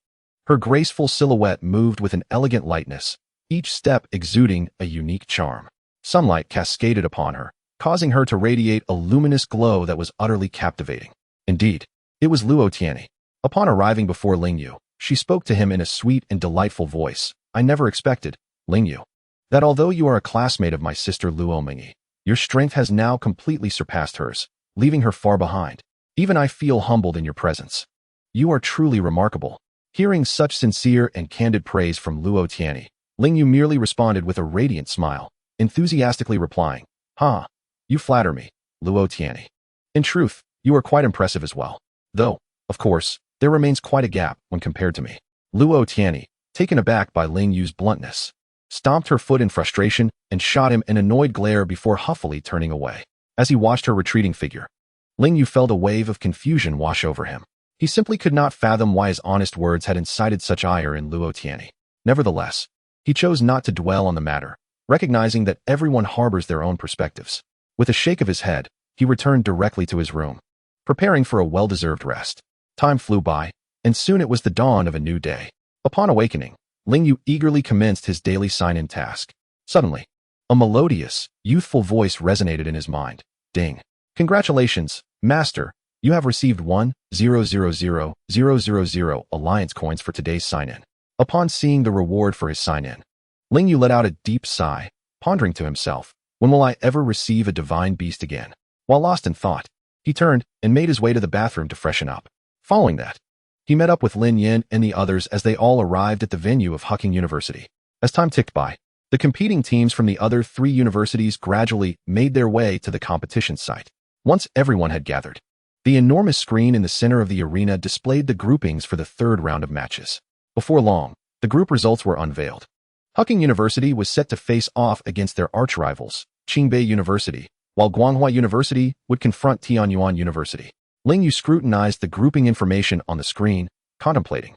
Speaker 2: Her graceful silhouette moved with an elegant lightness, each step exuding a unique charm. Sunlight cascaded upon her, causing her to radiate a luminous glow that was utterly captivating. Indeed, it was Luo Tianyi. Upon arriving before Ling Yu, she spoke to him in a sweet and delightful voice. "I never expected, Ling Yu, that although you are a classmate of my sister Luo Mingyi, your strength has now completely surpassed hers, leaving her far behind. Even I feel humbled in your presence. You are truly remarkable." Hearing such sincere and candid praise from Luo Tianyi, Ling Yu merely responded with a radiant smile, enthusiastically replying, "Ha, you flatter me, Luo Tianyi. In truth, you are quite impressive as well. Though, of course, there remains quite a gap when compared to me." Luo Tianyi, taken aback by Ling Yu's bluntness, stomped her foot in frustration and shot him an annoyed glare before huffily turning away. As he watched her retreating figure, Ling Yu felt a wave of confusion wash over him. He simply could not fathom why his honest words had incited such ire in Luo Tianyi. Nevertheless, he chose not to dwell on the matter, recognizing that everyone harbors their own perspectives. With a shake of his head, he returned directly to his room, preparing for a well-deserved rest. Time flew by, and soon it was the dawn of a new day. Upon awakening, Ling Yu eagerly commenced his daily sign-in task. Suddenly, a melodious, youthful voice resonated in his mind. "Ding. Congratulations, Master. You have received 1,000,000 Alliance coins for today's sign-in." Upon seeing the reward for his sign-in, Ling Yu let out a deep sigh, pondering to himself, "When will I ever receive a divine beast again?" While lost in thought, he turned and made his way to the bathroom to freshen up. Following that, he met up with Lin Yan and the others as they all arrived at the venue of Hucking University. As time ticked by, the competing teams from the other 3 universities gradually made their way to the competition site. Once everyone had gathered, the enormous screen in the center of the arena displayed the groupings for the 3rd round of matches. Before long, the group results were unveiled. Hucking University was set to face off against their arch-rivals, Qingbei University, while Guanghua University would confront Tianyuan University. Ling Yu scrutinized the grouping information on the screen, contemplating.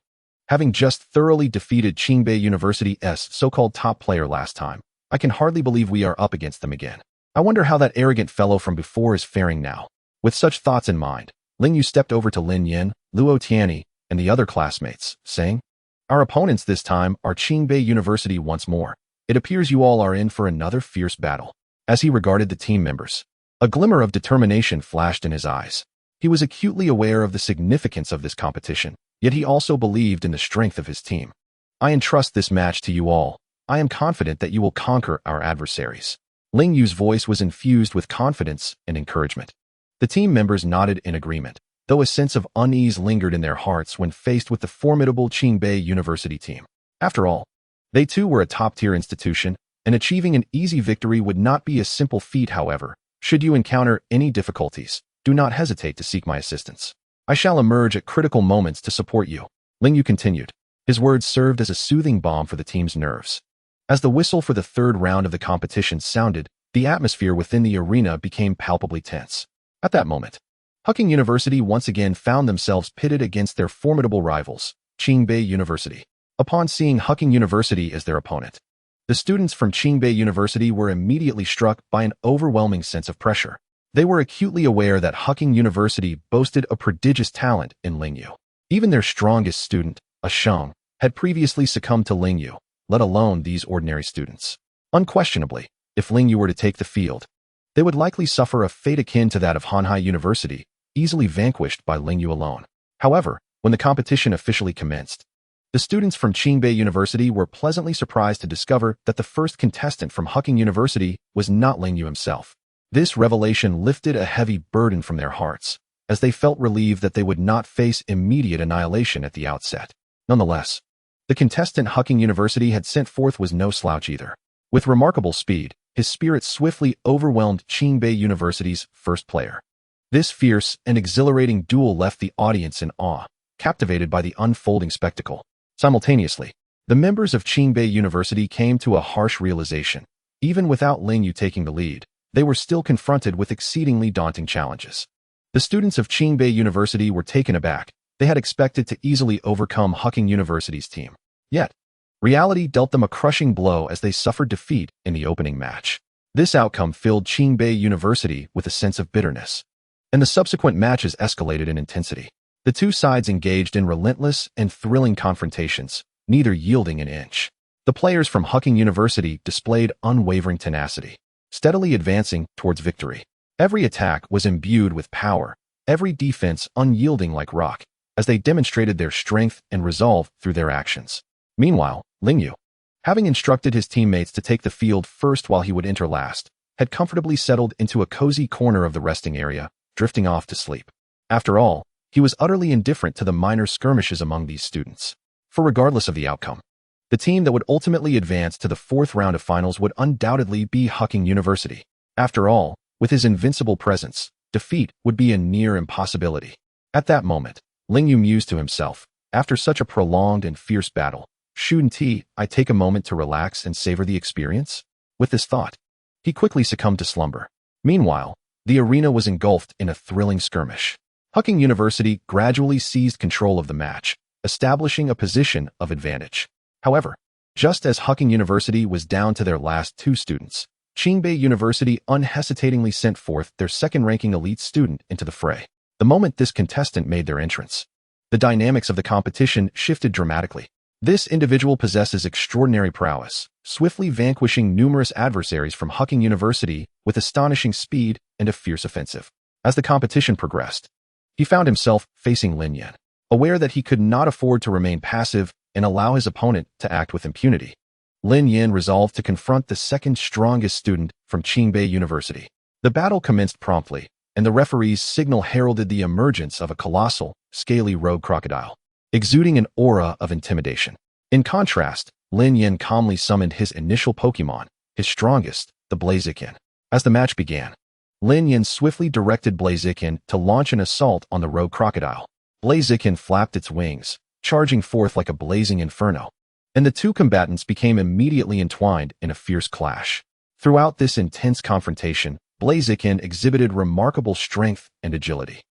Speaker 2: Having just thoroughly defeated Qingbei University's so-called top player last time, I can hardly believe we are up against them again. I wonder how that arrogant fellow from before is faring now. With such thoughts in mind, Ling Yu stepped over to Lin Yan, Luo Tianyi, and the other classmates, saying, "Our opponents this time are Qingbei University once more. It appears you all are in for another fierce battle." As he regarded the team members, a glimmer of determination flashed in his eyes. He was acutely aware of the significance of this competition, yet he also believed in the strength of his team. "I entrust this match to you all. I am confident that you will conquer our adversaries." Ling Yu's voice was infused with confidence and encouragement. The team members nodded in agreement, though a sense of unease lingered in their hearts when faced with the formidable Qingbei University team. After all, they too were a top-tier institution, and achieving an easy victory would not be a simple feat. However, should you encounter any difficulties, do not hesitate to seek my assistance. I shall emerge at critical moments to support you." Ling Yu continued. His words served as a soothing balm for the team's nerves. As the whistle for the 3rd round of the competition sounded, the atmosphere within the arena became palpably tense. At that moment, Hucking University once again found themselves pitted against their formidable rivals, Qingbei University. Upon seeing Hucking University as their opponent, the students from Qingbei University were immediately struck by an overwhelming sense of pressure. They were acutely aware that Hucking University boasted a prodigious talent in Ling Yu. Even their strongest student, a Sheng, had previously succumbed to Ling Yu, let alone these ordinary students. Unquestionably, if Ling Yu were to take the field, they would likely suffer a fate akin to that of Hanhai University, easily vanquished by Ling Yu alone. However, when the competition officially commenced, The students from Qingbei University were pleasantly surprised to discover that the first contestant from Hucking University was not Lingyu himself. This revelation lifted a heavy burden from their hearts, as they felt relieved that they would not face immediate annihilation at the outset. Nonetheless, the contestant Hucking University had sent forth was no slouch either. With remarkable speed, his spirit swiftly overwhelmed Qingbei University's first player. This fierce and exhilarating duel left the audience in awe, captivated by the unfolding spectacle. Simultaneously, the members of Qingbei University came to a harsh realization. Even without Lingyu taking the lead, they were still confronted with exceedingly daunting challenges. The students of Qingbei University were taken aback. They had expected to easily overcome Hucking University's team. Yet, reality dealt them a crushing blow as they suffered defeat in the opening match. This outcome filled Qingbei University with a sense of bitterness, and the subsequent matches escalated in intensity. The two sides engaged in relentless and thrilling confrontations, neither yielding an inch. The players from Hucking University displayed unwavering tenacity, steadily advancing towards victory. Every attack was imbued with power, every defense unyielding like rock, as they demonstrated their strength and resolve through their actions. Meanwhile, Lingyu, having instructed his teammates to take the field first while he would enter last, had comfortably settled into a cozy corner of the resting area, drifting off to sleep. After all, he was utterly indifferent to the minor skirmishes among these students. For regardless of the outcome, the team that would ultimately advance to the fourth round of finals would undoubtedly be Hucking University. After all, with his invincible presence, defeat would be a near impossibility. At that moment, Lingyu mused to himself, after such a prolonged and fierce battle, shouldn't I take a moment to relax and savor the experience? With this thought, he quickly succumbed to slumber. Meanwhile, the arena was engulfed in a thrilling skirmish. Hucking University gradually seized control of the match, establishing a position of advantage. However, just as Hucking University was down to their last two students, Qingbei University unhesitatingly sent forth their second-ranking elite student into the fray. The moment this contestant made their entrance, the dynamics of the competition shifted dramatically. This individual possesses extraordinary prowess, swiftly vanquishing numerous adversaries from Hucking University with astonishing speed and a fierce offensive. As the competition progressed, he found himself facing Lin Yan, aware that he could not afford to remain passive and allow his opponent to act with impunity. Lin Yan resolved to confront the second strongest student from Qingbei University. The battle commenced promptly, and the referee's signal heralded the emergence of a colossal, scaly rogue crocodile, exuding an aura of intimidation. In contrast, Lin Yan calmly summoned his initial Pokémon, his strongest, the Blaziken. As the match began, Lin Yan swiftly directed Blaziken to launch an assault on the rogue crocodile. Blaziken flapped its wings, charging forth like a blazing inferno, and the two combatants became immediately entwined in a fierce clash. Throughout this intense confrontation, Blaziken exhibited remarkable strength and agility,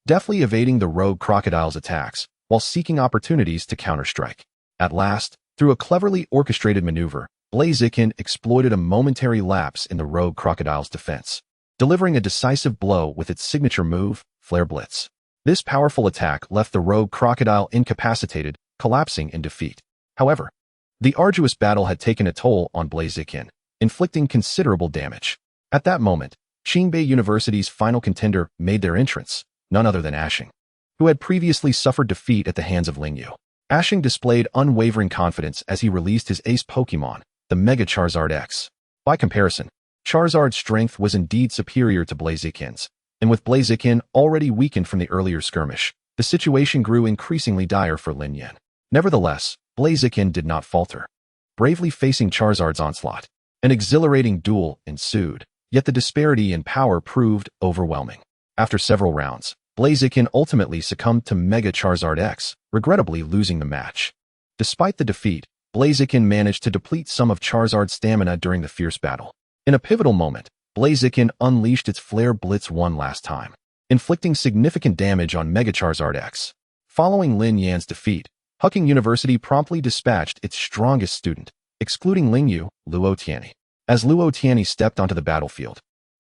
Speaker 2: deftly evading the rogue crocodile's attacks while seeking opportunities to counterstrike. At last, through a cleverly orchestrated maneuver, Blaziken exploited a momentary lapse in the rogue crocodile's defense, delivering a decisive blow with its signature move, Flare Blitz. This powerful attack left the rogue crocodile incapacitated, collapsing in defeat. However, the arduous battle had taken a toll on Blaziken, inflicting considerable damage. At that moment, Qingbei University's final contender made their entrance, none other than Ashing, who had previously suffered defeat at the hands of Lingyu. Ashing displayed unwavering confidence as he released his ace Pokémon, the Mega Charizard X. By comparison, Charizard's strength was indeed superior to Blaziken's, and with Blaziken already weakened from the earlier skirmish, the situation grew increasingly dire for Lin Yan. Nevertheless, Blaziken did not falter, bravely facing Charizard's onslaught. An exhilarating duel ensued, yet the disparity in power proved overwhelming. After several rounds, Blaziken ultimately succumbed to Mega Charizard X, regrettably losing the match. Despite the defeat, Blaziken managed to deplete some of Charizard's stamina during the fierce battle. In a pivotal moment, Blaziken unleashed its Flare Blitz one last time, inflicting significant damage on Mega Charizard X. Following Lin Yan's defeat, Hucking University promptly dispatched its strongest student, excluding Lingyu, Luo Tianyi. As Luo Tianyi stepped onto the battlefield,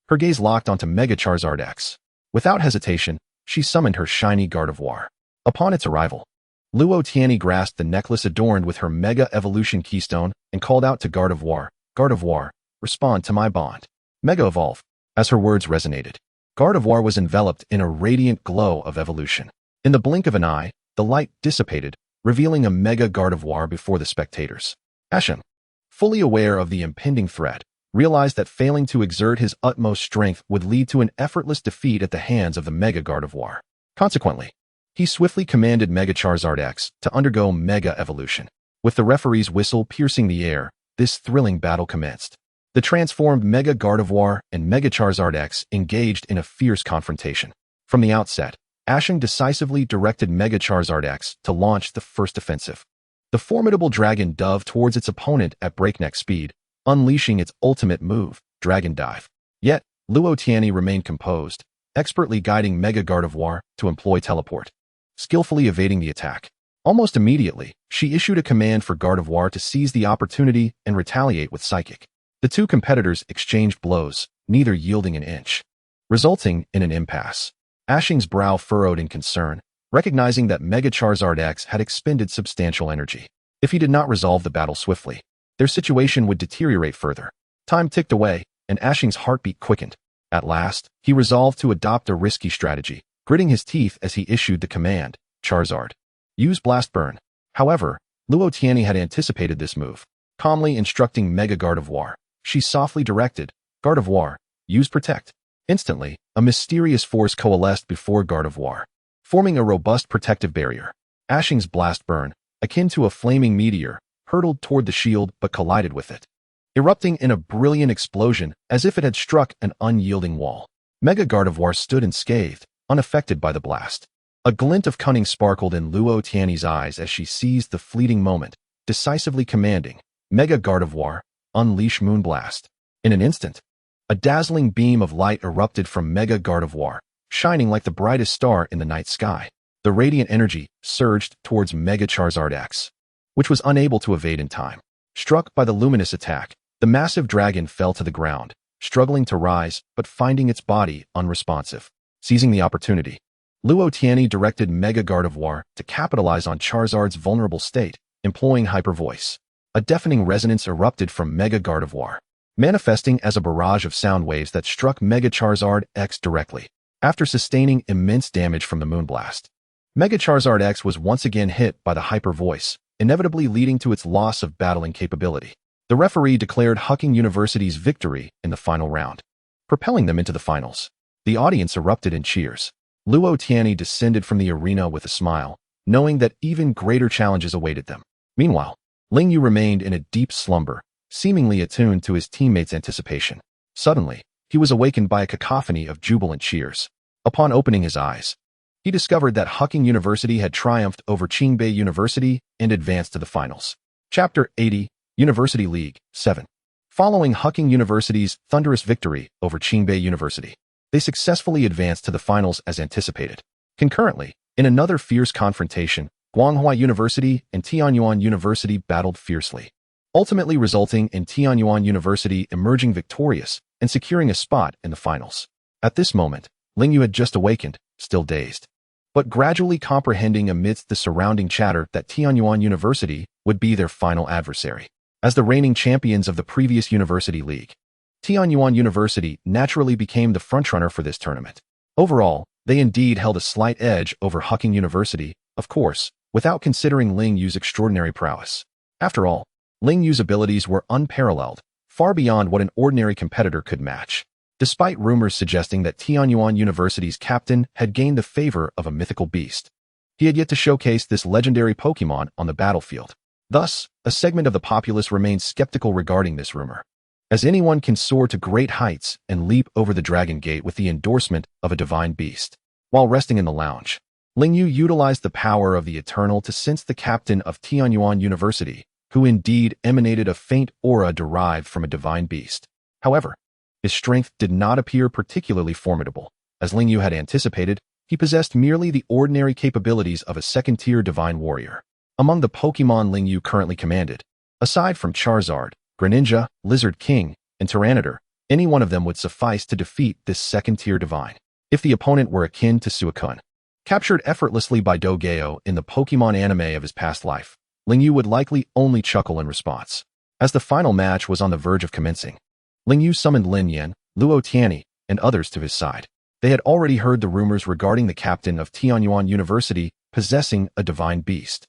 Speaker 2: her gaze locked onto Mega Charizard X. Without hesitation, she summoned her shiny Gardevoir. Upon its arrival, Luo Tianyi grasped the necklace adorned with her Mega Evolution Keystone and called out to Gardevoir, "Gardevoir, respond to my bond. Mega Evolve." As her words resonated, Gardevoir was enveloped in a radiant glow of evolution. In the blink of an eye, the light dissipated, revealing a Mega Gardevoir before the spectators. Ashing, fully aware of the impending threat, realized that failing to exert his utmost strength would lead to an effortless defeat at the hands of the Mega Gardevoir. Consequently, he swiftly commanded Mega Charizard X to undergo Mega Evolution. With the referee's whistle piercing the air, this thrilling battle commenced. The transformed Mega Gardevoir and Mega Charizard X engaged in a fierce confrontation. From the outset, Ashing decisively directed Mega Charizard X to launch the first offensive. The formidable dragon dove towards its opponent at breakneck speed, unleashing its ultimate move, Dragon Dive. Yet, Luotiani remained composed, expertly guiding Mega Gardevoir to employ Teleport, skillfully evading the attack. Almost immediately, she issued a command for Gardevoir to seize the opportunity and retaliate with Psychic. The two competitors exchanged blows, neither yielding an inch, resulting in an impasse. Ashing's brow furrowed in concern, recognizing that Mega Charizard X had expended substantial energy. If he did not resolve the battle swiftly, their situation would deteriorate further. Time ticked away, and Ashing's heartbeat quickened. At last, he resolved to adopt a risky strategy, gritting his teeth as he issued the command, Charizard, use Blast Burn. However, Luotiani had anticipated this move. Calmly instructing Mega Gardevoir, she softly directed, Gardevoir, use Protect. Instantly, a mysterious force coalesced before Gardevoir, forming a robust protective barrier. Ashing's Blast Burn, akin to a flaming meteor, hurtled toward the shield but collided with it, erupting in a brilliant explosion as if it had struck an unyielding wall. Mega Gardevoir stood unscathed, unaffected by the blast. A glint of cunning sparkled in Luotiani's eyes as she seized the fleeting moment, decisively commanding, Mega Gardevoir, unleash Moonblast. In an instant, a dazzling beam of light erupted from Mega Gardevoir, shining like the brightest star in the night sky. The radiant energy surged towards Mega Charizard X, which was unable to evade in time. Struck by the luminous attack, the massive dragon fell to the ground, struggling to rise but finding its body unresponsive. Seizing the opportunity, Luotiani directed Mega Gardevoir to capitalize on Charizard's vulnerable state, employing Hyper Voice. A deafening resonance erupted from Mega Gardevoir, manifesting as a barrage of sound waves that struck Mega Charizard X directly. After sustaining immense damage from the Moonblast, Mega Charizard X was once again hit by the Hyper Voice, inevitably leading to its loss of battling capability. The referee declared Hucking University's victory in the final round, propelling them into the finals. The audience erupted in cheers. Luotiani descended from the arena with a smile, knowing that even greater challenges awaited them. Meanwhile, Lingyu remained in a deep slumber, seemingly attuned to his teammates' anticipation. Suddenly, he was awakened by a cacophony of jubilant cheers. Upon opening his eyes, he discovered that Hucking University had triumphed over Qingbei University and advanced to the finals. Chapter 80, University League, 7. Following Hucking University's thunderous victory over Qingbei University, they successfully advanced to the finals as anticipated. Concurrently, in another fierce confrontation, Guanghua University and Tianyuan University battled fiercely, ultimately resulting in Tianyuan University emerging victorious and securing a spot in the finals. At this moment, Lingyu had just awakened, still dazed, but gradually comprehending amidst the surrounding chatter that Tianyuan University would be their final adversary. As the reigning champions of the previous University League, Tianyuan University naturally became the frontrunner for this tournament. Overall, they indeed held a slight edge over Hucking University, of course, without considering Lingyu's extraordinary prowess. After all, Lingyu's abilities were unparalleled, far beyond what an ordinary competitor could match. Despite rumors suggesting that Tianyuan University's captain had gained the favor of a mythical beast, he had yet to showcase this legendary Pokémon on the battlefield. Thus, a segment of the populace remained skeptical regarding this rumor, as anyone can soar to great heights and leap over the Dragon Gate with the endorsement of a divine beast. While resting in the lounge, Lingyu utilized the power of the Eternal to sense the captain of Tianyuan University, who indeed emanated a faint aura derived from a divine beast. However, his strength did not appear particularly formidable. As Lingyu had anticipated, he possessed merely the ordinary capabilities of a second-tier divine warrior. Among the Pokémon Lingyu currently commanded, aside from Charizard, Greninja, Lizard King, and Tyranitar, any one of them would suffice to defeat this second-tier divine. If the opponent were akin to Suicune, captured effortlessly by Dogeo in the Pokémon anime of his past life, Lingyu would likely only chuckle in response. As the final match was on the verge of commencing, Lingyu summoned Lin Yan, Luotiani, and others to his side. They had already heard the rumors regarding the captain of Tianyuan University possessing a divine beast,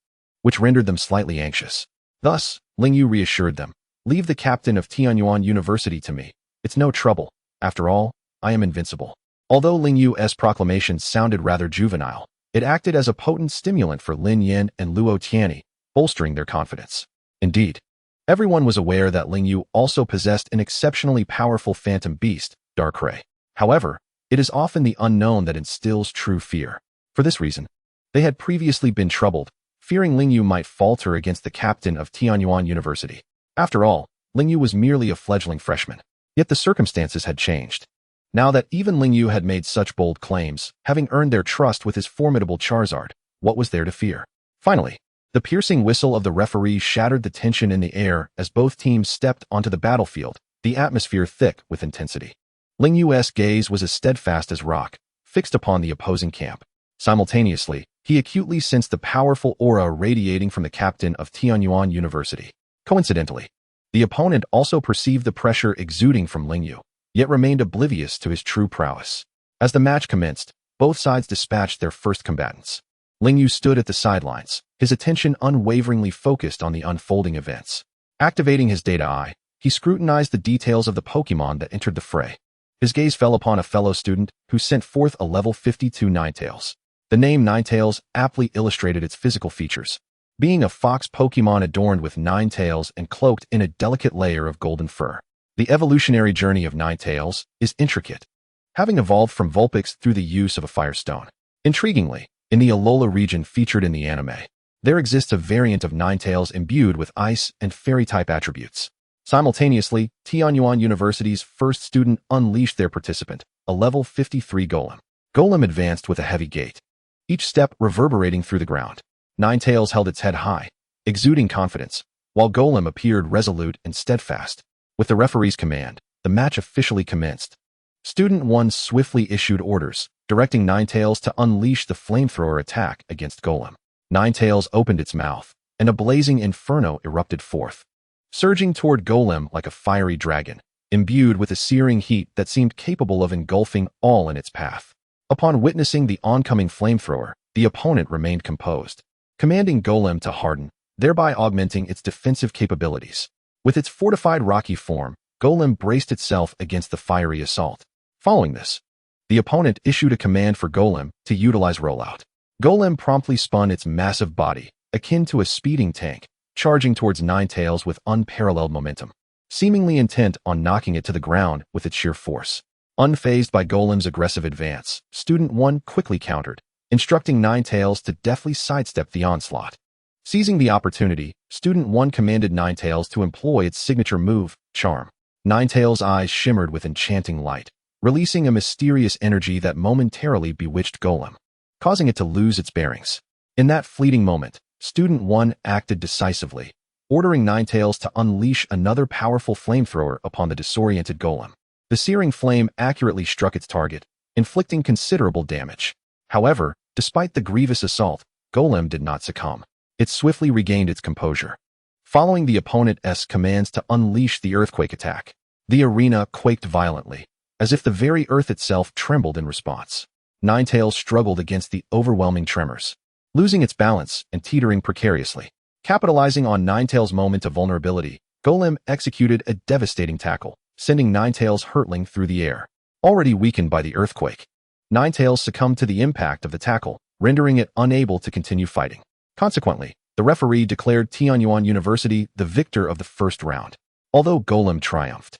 Speaker 2: which rendered them slightly anxious. Thus, Ling Yu reassured them, "Leave the captain of Tianyuan University to me. It's no trouble. After all, I am invincible." Although Ling Yu's proclamation sounded rather juvenile, it acted as a potent stimulant for Lin Yin and Luo Tianyi, bolstering their confidence. Indeed, everyone was aware that Ling Yu also possessed an exceptionally powerful phantom beast, Darkrai. However, it is often the unknown that instills true fear. For this reason, they had previously been troubled, fearing Ling Yu might falter against the captain of Tianyuan University. After all, Ling Yu was merely a fledgling freshman. Yet the circumstances had changed. Now that even Ling Yu had made such bold claims, having earned their trust with his formidable Charizard, what was there to fear? Finally, the piercing whistle of the referee shattered the tension in the air as both teams stepped onto the battlefield, the atmosphere thick with intensity. Ling Yu's gaze was as steadfast as rock, fixed upon the opposing camp. Simultaneously, he acutely sensed the powerful aura radiating from the captain of Tianyuan University. Coincidentally, the opponent also perceived the pressure exuding from Ling Yu, yet remained oblivious to his true prowess. As the match commenced, both sides dispatched their first combatants. Ling Yu stood at the sidelines, his attention unwaveringly focused on the unfolding events. Activating his data eye, he scrutinized the details of the Pokémon that entered the fray. His gaze fell upon a fellow student who sent forth a level 52 Ninetales. The name Ninetales aptly illustrated its physical features, being a fox Pokémon adorned with 9 tails and cloaked in a delicate layer of golden fur. The evolutionary journey of Ninetales is intricate, having evolved from Vulpix through the use of a firestone. Intriguingly, in the Alola region featured in the anime, there exists a variant of Ninetales imbued with ice and fairy-type attributes. Simultaneously, Tianyuan University's first student unleashed their participant, a level 53 Golem. Golem advanced with a heavy gait, each step reverberating through the ground. Ninetales held its head high, exuding confidence, while Golem appeared resolute and steadfast. With the referee's command, the match officially commenced. Student 1 swiftly issued orders, directing Ninetales to unleash the flamethrower attack against Golem. Ninetales opened its mouth, and a blazing inferno erupted forth, surging toward Golem like a fiery dragon, imbued with a searing heat that seemed capable of engulfing all in its path. Upon witnessing the oncoming flamethrower, the opponent remained composed, commanding Golem to harden, thereby augmenting its defensive capabilities. With its fortified rocky form, Golem braced itself against the fiery assault. Following this, the opponent issued a command for Golem to utilize rollout. Golem promptly spun its massive body, akin to a speeding tank, charging towards Ninetales with unparalleled momentum, seemingly intent on knocking it to the ground with its sheer force. Unfazed by Golem's aggressive advance, Student 1 quickly countered, instructing Ninetales to deftly sidestep the onslaught. Seizing the opportunity, Student 1 commanded Ninetales to employ its signature move, Charm. Ninetales' eyes shimmered with enchanting light, releasing a mysterious energy that momentarily bewitched Golem, causing it to lose its bearings. In that fleeting moment, Student 1 acted decisively, ordering Ninetales to unleash another powerful flamethrower upon the disoriented Golem. The searing flame accurately struck its target, inflicting considerable damage. However, despite the grievous assault, Golem did not succumb. It swiftly regained its composure. Following the opponent's commands to unleash the earthquake attack, the arena quaked violently, as if the very earth itself trembled in response. Ninetales struggled against the overwhelming tremors, losing its balance and teetering precariously. Capitalizing on Ninetales' moment of vulnerability, Golem executed a devastating tackle, sending Ninetales hurtling through the air. Already weakened by the earthquake, Ninetales succumbed to the impact of the tackle, rendering it unable to continue fighting. Consequently, the referee declared Tianyuan University the victor of the first round. Although Golem triumphed,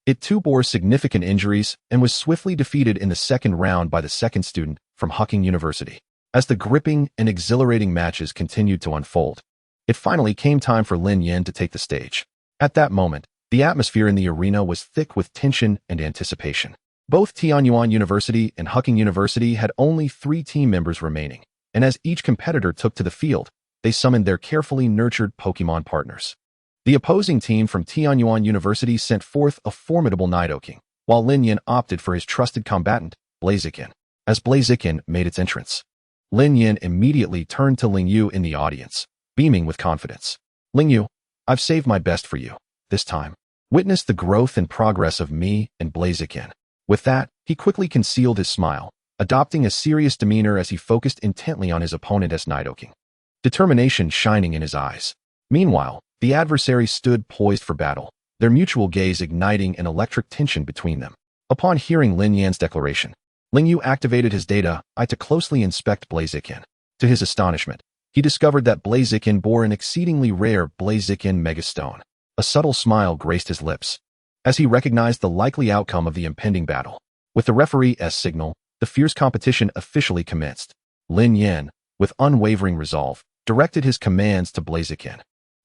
Speaker 2: it too bore significant injuries and was swiftly defeated in the second round by the second student from Hucking University. As the gripping and exhilarating matches continued to unfold, it finally came time for Lin Yin to take the stage. At that moment, the atmosphere in the arena was thick with tension and anticipation. Both Tianyuan University and Hucking University had only 3 team members remaining, and as each competitor took to the field, they summoned their carefully nurtured Pokémon partners. The opposing team from Tianyuan University sent forth a formidable Nidoking, while Lin Yin opted for his trusted combatant, Blaziken. As Blaziken made its entrance, Lin Yin immediately turned to Ling Yu in the audience, beaming with confidence. "Ling Yu, I've saved my best for you, this time. Witness the growth and progress of me and Blaziken." With that, he quickly concealed his smile, adopting a serious demeanor as he focused intently on his opponent's Nidoking. determination shining in his eyes. Meanwhile, the adversaries stood poised for battle, their mutual gaze igniting an electric tension between them. Upon hearing Lin Yan's declaration, Ling Yu activated his data eye to closely inspect Blaziken. To his astonishment, he discovered that Blaziken bore an exceedingly rare Blaziken Megastone. A subtle smile graced his lips as he recognized the likely outcome of the impending battle. With the referee's signal, the fierce competition officially commenced. Lin Yan, with unwavering resolve, directed his commands to Blaziken.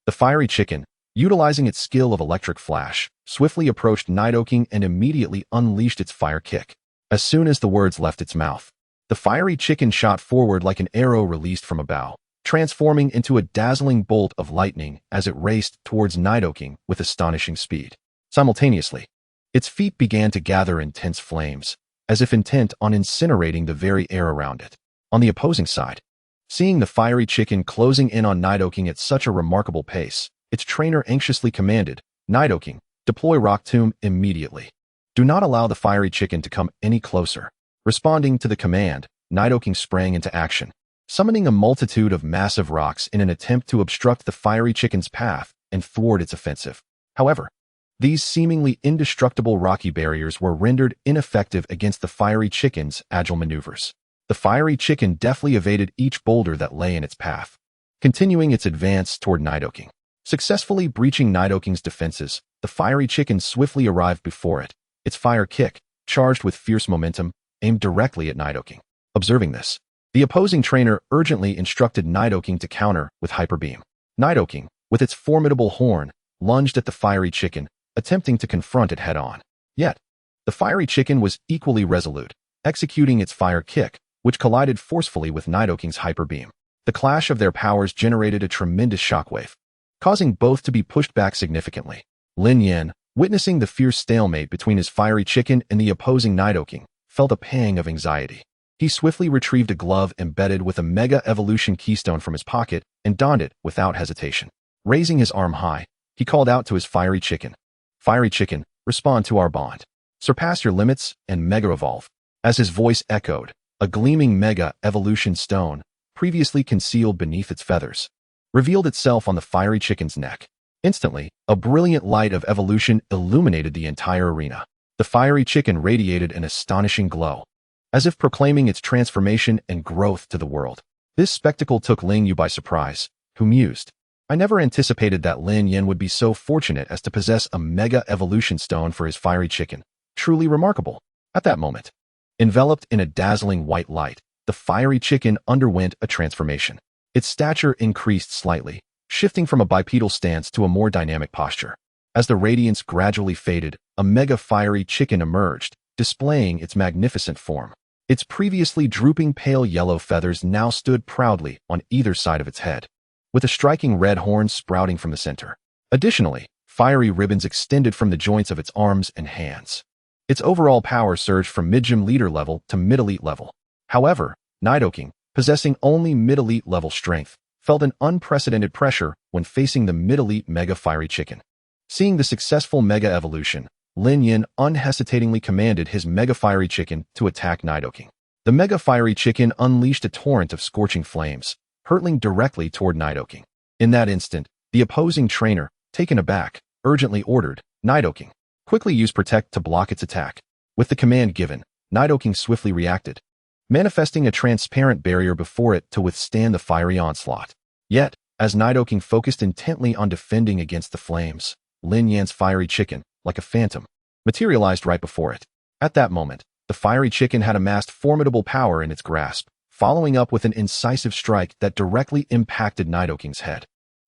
Speaker 2: The fiery chicken, utilizing its skill of electric flash, swiftly approached Nidoking and immediately unleashed its fire kick. As soon as the words left its mouth, the fiery chicken shot forward like an arrow released from a bow, transforming into a dazzling bolt of lightning as it raced towards Nidoking with astonishing speed. Simultaneously, its feet began to gather intense flames, as if intent on incinerating the very air around it. On the opposing side, seeing the fiery chicken closing in on Nidoking at such a remarkable pace, its trainer anxiously commanded, "Nidoking, deploy Rock Tomb immediately. Do not allow the fiery chicken to come any closer." Responding to the command, Nidoking sprang into action, summoning a multitude of massive rocks in an attempt to obstruct the fiery chicken's path and thwart its offensive. However, these seemingly indestructible rocky barriers were rendered ineffective against the fiery chicken's agile maneuvers. The fiery chicken deftly evaded each boulder that lay in its path, continuing its advance toward Nidoking. Successfully breaching Nidoking's defenses, the fiery chicken swiftly arrived before it, its fire kick, charged with fierce momentum, aimed directly at Nidoking. Observing this, the opposing trainer urgently instructed Nidoking to counter with Hyper Beam. Nidoking, with its formidable horn, lunged at the fiery chicken, attempting to confront it head-on. Yet, the fiery chicken was equally resolute, executing its fire kick, which collided forcefully with Nidoking's Hyper Beam. The clash of their powers generated a tremendous shockwave, causing both to be pushed back significantly. Lin Yan, witnessing the fierce stalemate between his fiery chicken and the opposing Nidoking, felt a pang of anxiety. He swiftly retrieved a glove embedded with a Mega Evolution Keystone from his pocket and donned it without hesitation. Raising his arm high, he called out to his fiery chicken, "Fiery chicken, respond to our bond. Surpass your limits and Mega Evolve." As his voice echoed, a gleaming Mega Evolution Stone, previously concealed beneath its feathers, revealed itself on the fiery chicken's neck. Instantly, a brilliant light of evolution illuminated the entire arena. The fiery chicken radiated an astonishing glow, as if proclaiming its transformation and growth to the world. This spectacle took Ling Yu by surprise, who mused, "I never anticipated that Lin Yan would be so fortunate as to possess a Mega Evolution Stone for his fiery chicken. Truly remarkable." At that moment, enveloped in a dazzling white light, the fiery chicken underwent a transformation. Its stature increased slightly, shifting from a bipedal stance to a more dynamic posture. As the radiance gradually faded, a mega fiery chicken emerged, displaying its magnificent form. Its previously drooping pale yellow feathers now stood proudly on either side of its head, with a striking red horn sprouting from the center. Additionally, fiery ribbons extended from the joints of its arms and hands. Its overall power surged from mid-gym leader level to mid-elite level. However, Nidoking, possessing only mid-elite level strength, felt an unprecedented pressure when facing the mid-elite Mega Fiery Chicken. Seeing the successful Mega Evolution, Lin Yan unhesitatingly commanded his Mega Fiery Chicken to attack Nidoking. The Mega Fiery Chicken unleashed a torrent of scorching flames, hurtling directly toward Nidoking. In that instant, the opposing trainer, taken aback, urgently ordered, "Nidoking, quickly use Protect to block its attack." With the command given, Nidoking swiftly reacted, manifesting a transparent barrier before it to withstand the fiery onslaught. Yet, as Nidoking focused intently on defending against the flames, Lin Yan's fiery chicken, like a phantom, materialized right before it. At that moment, the fiery chicken had amassed formidable power in its grasp, following up with an incisive strike that directly impacted Nidoking's head.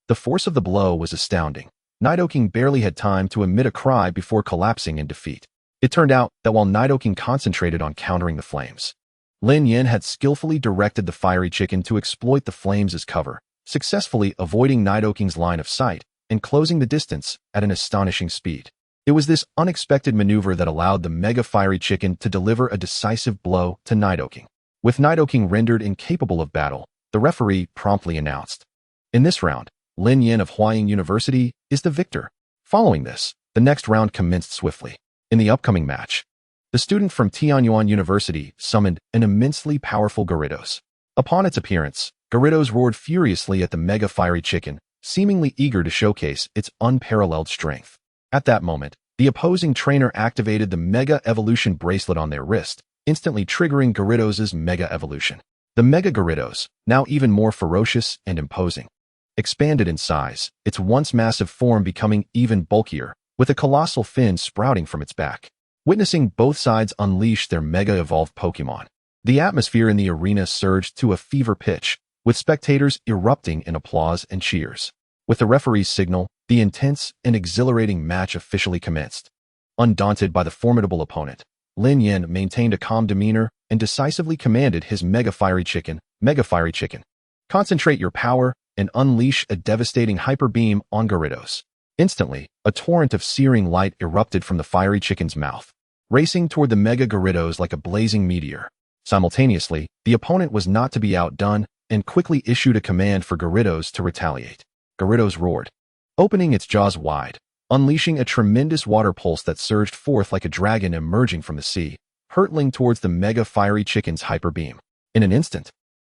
Speaker 2: The force of the blow was astounding. Nidoking barely had time to emit a cry before collapsing in defeat. It turned out that while Nidoking concentrated on countering the flames, Lin Yan had skillfully directed the fiery chicken to exploit the flames as cover, successfully avoiding Nidoking's line of sight and closing the distance at an astonishing speed. It was this unexpected maneuver that allowed the Mega Fiery Chicken to deliver a decisive blow to Nidoking. With Nidoking rendered incapable of battle, the referee promptly announced, "In this round, Lin Yan of Huaying University is the victor." Following this, the next round commenced swiftly. In the upcoming match, the student from Tianyuan University summoned an immensely powerful Gyarados. Upon its appearance, Gyarados roared furiously at the Mega Fiery Chicken, seemingly eager to showcase its unparalleled strength. At that moment, the opposing trainer activated the Mega Evolution bracelet on their wrist, instantly triggering Gyarados' Mega Evolution. The Mega Gyarados, now even more ferocious and imposing, expanded in size, its once massive form becoming even bulkier, with a colossal fin sprouting from its back. Witnessing both sides unleash their mega-evolved Pokémon, the atmosphere in the arena surged to a fever pitch, with spectators erupting in applause and cheers. With the referee's signal, the intense and exhilarating match officially commenced. Undaunted by the formidable opponent, Lin Yin maintained a calm demeanor and decisively commanded his Mega Fiery Chicken, concentrate your power and unleash a devastating hyper beam on Gyarados. Instantly, a torrent of searing light erupted from the Fiery Chicken's mouth, racing toward the Mega Gyarados like a blazing meteor. Simultaneously, the opponent was not to be outdone and quickly issued a command for Gyarados to retaliate. Gyarados roared, opening its jaws wide, unleashing a tremendous water pulse that surged forth like a dragon emerging from the sea, hurtling towards the Mega Fiery Chicken's hyper beam. In an instant,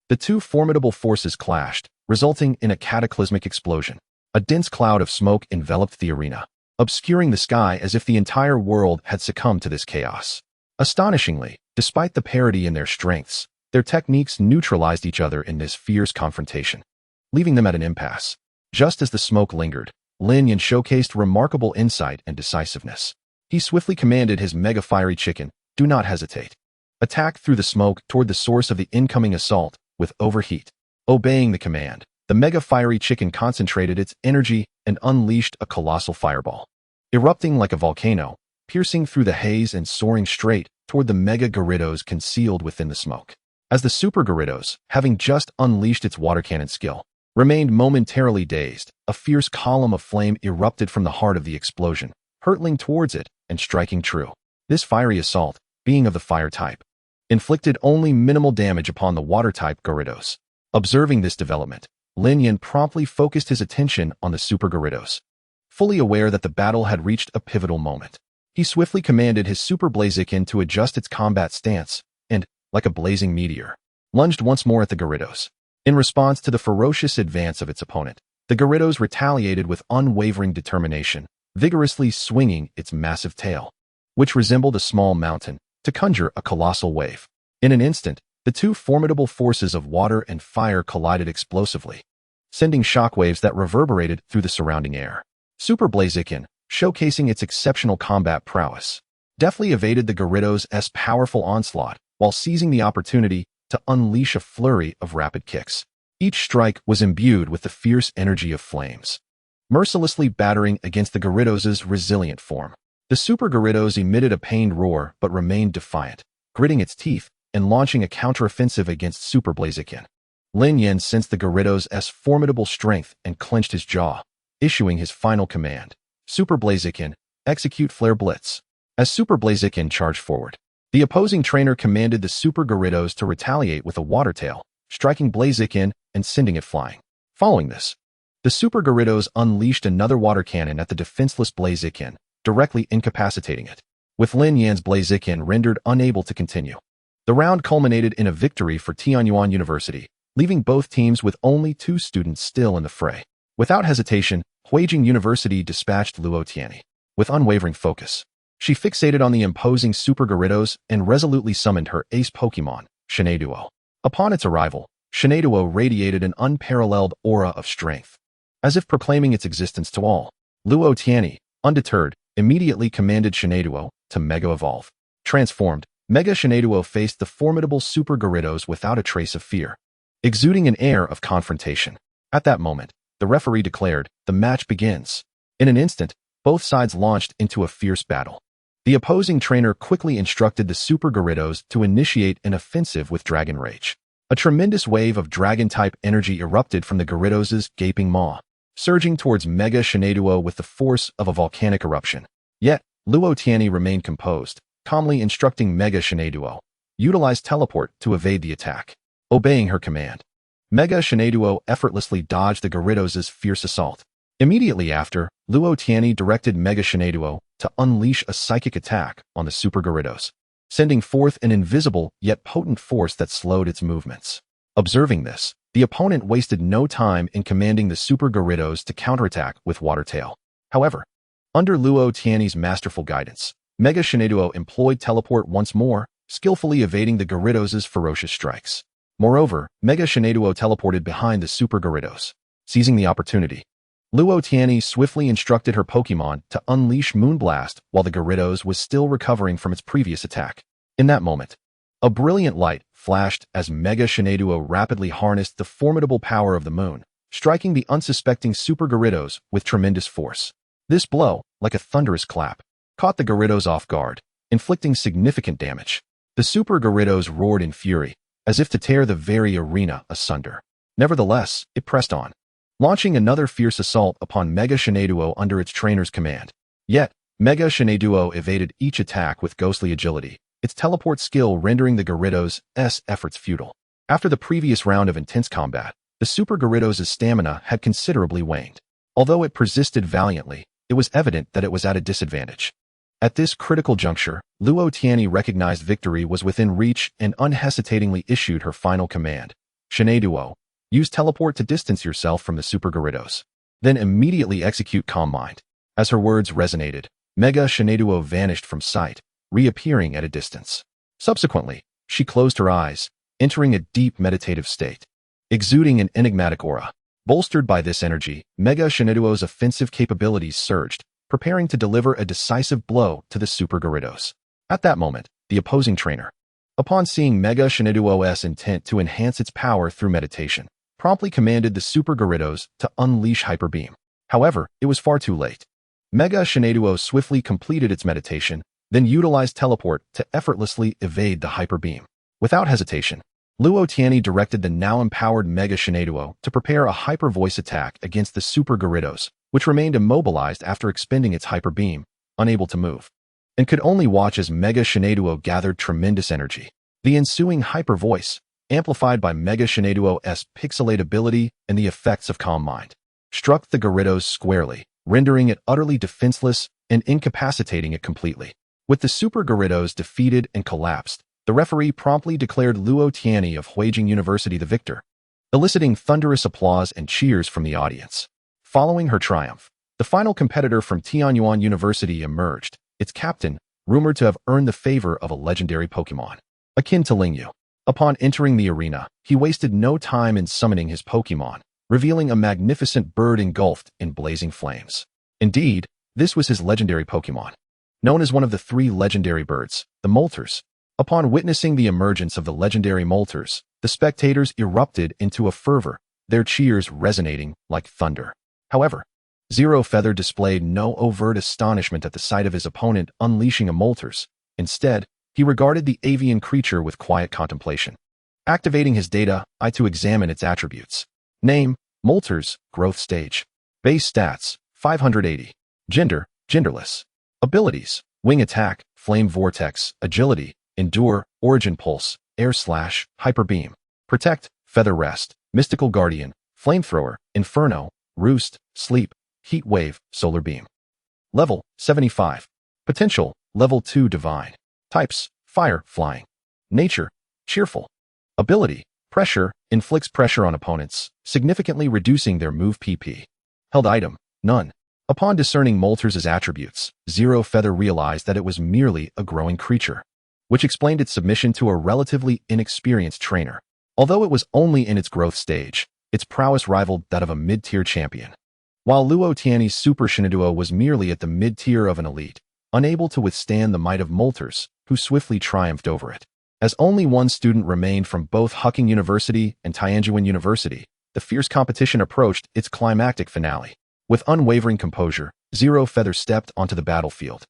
Speaker 2: the two formidable forces clashed, resulting in a cataclysmic explosion. A dense cloud of smoke enveloped the arena, obscuring the sky as if the entire world had succumbed to this chaos. Astonishingly, despite the parity in their strengths, their techniques neutralized each other in this fierce confrontation, leaving them at an impasse. Just as the smoke lingered, Lin Yin showcased remarkable insight and decisiveness. He swiftly commanded his Mega Fiery Chicken, do not hesitate. Attack through the smoke toward the source of the incoming assault with overheat. Obeying the command, the Mega Fiery Chicken concentrated its energy and unleashed a colossal fireball, erupting like a volcano, piercing through the haze and soaring straight toward the Mega Gyarados concealed within the smoke. As the Super Gyarados, having just unleashed its water cannon skill, remained momentarily dazed, a fierce column of flame erupted from the heart of the explosion, hurtling towards it and striking true. This fiery assault, being of the fire type, inflicted only minimal damage upon the water type Gyarados. Observing this development, Lin Yin promptly focused his attention on the Super Gyarados. Fully aware that the battle had reached a pivotal moment, he swiftly commanded his Super Blaziken to adjust its combat stance and, like a blazing meteor, lunged once more at the Gyarados. In response to the ferocious advance of its opponent, the Gyarados retaliated with unwavering determination, vigorously swinging its massive tail, which resembled a small mountain, to conjure a colossal wave. In an instant, the two formidable forces of water and fire collided explosively, sending shockwaves that reverberated through the surrounding air. Super Blaziken, showcasing its exceptional combat prowess, deftly evaded the Gyarados' powerful onslaught while seizing the opportunity to unleash a flurry of rapid kicks. Each strike was imbued with the fierce energy of flames, mercilessly battering against the Gyarados' resilient form. The Super Gyarados emitted a pained roar but remained defiant, gritting its teeth and launching a counteroffensive against Super Blaziken. Lin Yin sensed the Gyarados' formidable strength and clenched his jaw, issuing his final command. Super Blaziken, execute Flare Blitz. As Super Blaziken charged forward, the opposing trainer commanded the Super Gyarados to retaliate with a water tail, striking Blaziken and sending it flying. Following this, the Super Gyarados unleashed another water cannon at the defenseless Blaziken, directly incapacitating it, with Lin Yan's Blaziken rendered unable to continue. The round culminated in a victory for Tianyuan University, leaving both teams with only 2 students still in the fray. Without hesitation, Huijing University dispatched Luo Tianyi. With unwavering focus, she fixated on the imposing Super Gyarados and resolutely summoned her ace Pokémon, Shiny. Upon its arrival, Shiny radiated an unparalleled aura of strength. As if proclaiming its existence to all, Luo Tianyi, undeterred, immediately commanded Shiny to Mega Evolve. Transformed, Mega Shiny faced the formidable Super Gyarados without a trace of fear, exuding an air of confrontation. At that moment, the referee declared, the match begins. In an instant, both sides launched into a fierce battle. The opposing trainer quickly instructed the Super Gyarados to initiate an offensive with Dragon Rage. A tremendous wave of Dragon-type energy erupted from the Gyarados' gaping maw, surging towards Mega Shiny with the force of a volcanic eruption. Yet, Luo Tianyi remained composed, calmly instructing Mega Shiny utilize Teleport to evade the attack. Obeying her command, Mega Shiny effortlessly dodged the Gyarados' fierce assault. Immediately after, Luo Tianyi directed Mega Shiny to unleash a psychic attack on the Super Gyarados, sending forth an invisible yet potent force that slowed its movements. Observing this, the opponent wasted no time in commanding the Super Gyarados to counterattack with Water Tail. However, under Luo Tiany's masterful guidance, Mega Shinaduo employed Teleport once more, skillfully evading the Gyarados' ferocious strikes. Moreover, Mega Shinaduo teleported behind the Super Gyarados. Seizing the opportunity, Luo Tiany swiftly instructed her Pokémon to unleash Moonblast while the Gyarados was still recovering from its previous attack. In that moment, a brilliant light flashed as Mega Shinaduo rapidly harnessed the formidable power of the moon, striking the unsuspecting Super Gyarados with tremendous force. This blow, like a thunderous clap, caught the Gyarados off guard, inflicting significant damage. The Super Gyarados roared in fury, as if to tear the very arena asunder. Nevertheless, it pressed on, launching another fierce assault upon Mega Shinaduo under its trainer's command. Yet, Mega Shinaduo evaded each attack with ghostly agility, its teleport skill rendering the Gyarados' efforts futile. After the previous round of intense combat, the Super Gyarados' stamina had considerably waned. Although it persisted valiantly, it was evident that it was at a disadvantage. At this critical juncture, Luo Tiany recognized victory was within reach and unhesitatingly issued her final command. Shinaduo, use teleport to distance yourself from the Super Gyarados. Then immediately execute Calm Mind. As her words resonated, Mega Shinaduo vanished from sight, reappearing at a distance. Subsequently, she closed her eyes, entering a deep meditative state, exuding an enigmatic aura. Bolstered by this energy, Mega Shinaduo's offensive capabilities surged, preparing to deliver a decisive blow to the Super Gyarados. At that moment, the opposing trainer, upon seeing Mega Shinaduo's intent to enhance its power through meditation, promptly commanded the Super Gyarados to unleash Hyper Beam. However, it was far too late. Mega Shinaduo swiftly completed its meditation, then utilized Teleport to effortlessly evade the Hyper Beam. Without hesitation, Luo Tiany directed the now-empowered Mega Shinaduo to prepare a Hyper Voice attack against the Super Gyarados, which remained immobilized after expending its Hyper Beam, unable to move, and could only watch as Mega Shinaduo gathered tremendous energy. The ensuing Hyper Voice, amplified by Mega Shinaduo's Pixelate ability and the effects of Calm Mind, struck the Gyarados squarely, rendering it utterly defenseless and incapacitating it completely. With the Super Gyarados defeated and collapsed, the referee promptly declared Luo Tiany of Huijing University the victor, eliciting thunderous applause and cheers from the audience. Following her triumph, the final competitor from Tianyuan University emerged, its captain, rumored to have earned the favor of a legendary Pokémon, akin to Lingyu. Upon entering the arena, he wasted no time in summoning his Pokémon, revealing a magnificent bird engulfed in blazing flames. Indeed, this was his legendary Pokémon. Known as one of the 3 legendary birds, the Moltres. Upon witnessing the emergence of the legendary Moltres, the spectators erupted into a fervor, their cheers resonating like thunder. However, Zero Feather displayed no overt astonishment at the sight of his opponent unleashing a Moltres. Instead, he regarded the avian creature with quiet contemplation. Activating his data eye to examine its attributes. Name, Moltres, growth stage. Base stats, 580. Gender, genderless. Abilities, wing attack, flame vortex, agility, endure, origin pulse, Hyper Beam. Protect, feather rest, mystical guardian, flamethrower, inferno, roost, sleep, heat wave, solar beam. Level, 75. Potential, level 2 divine. Types, fire, flying. Nature, cheerful. Ability, pressure, inflicts pressure on opponents, significantly reducing their move PP. Held item, none. Upon discerning Moltres' attributes, Zero Feather realized that it was merely a growing creature, which explained its submission to a relatively inexperienced trainer. Although it was only in its growth stage, its prowess rivaled that of a mid-tier champion. While Luo Tiany's Super Shinaduo was merely at the mid-tier of an elite, unable to withstand the might of Moltres, who swiftly triumphed over it. As only one student remained from both Huqing University and Tianjin University, the fierce competition approached its climactic finale. With unwavering composure, Zero Feather stepped onto the battlefield.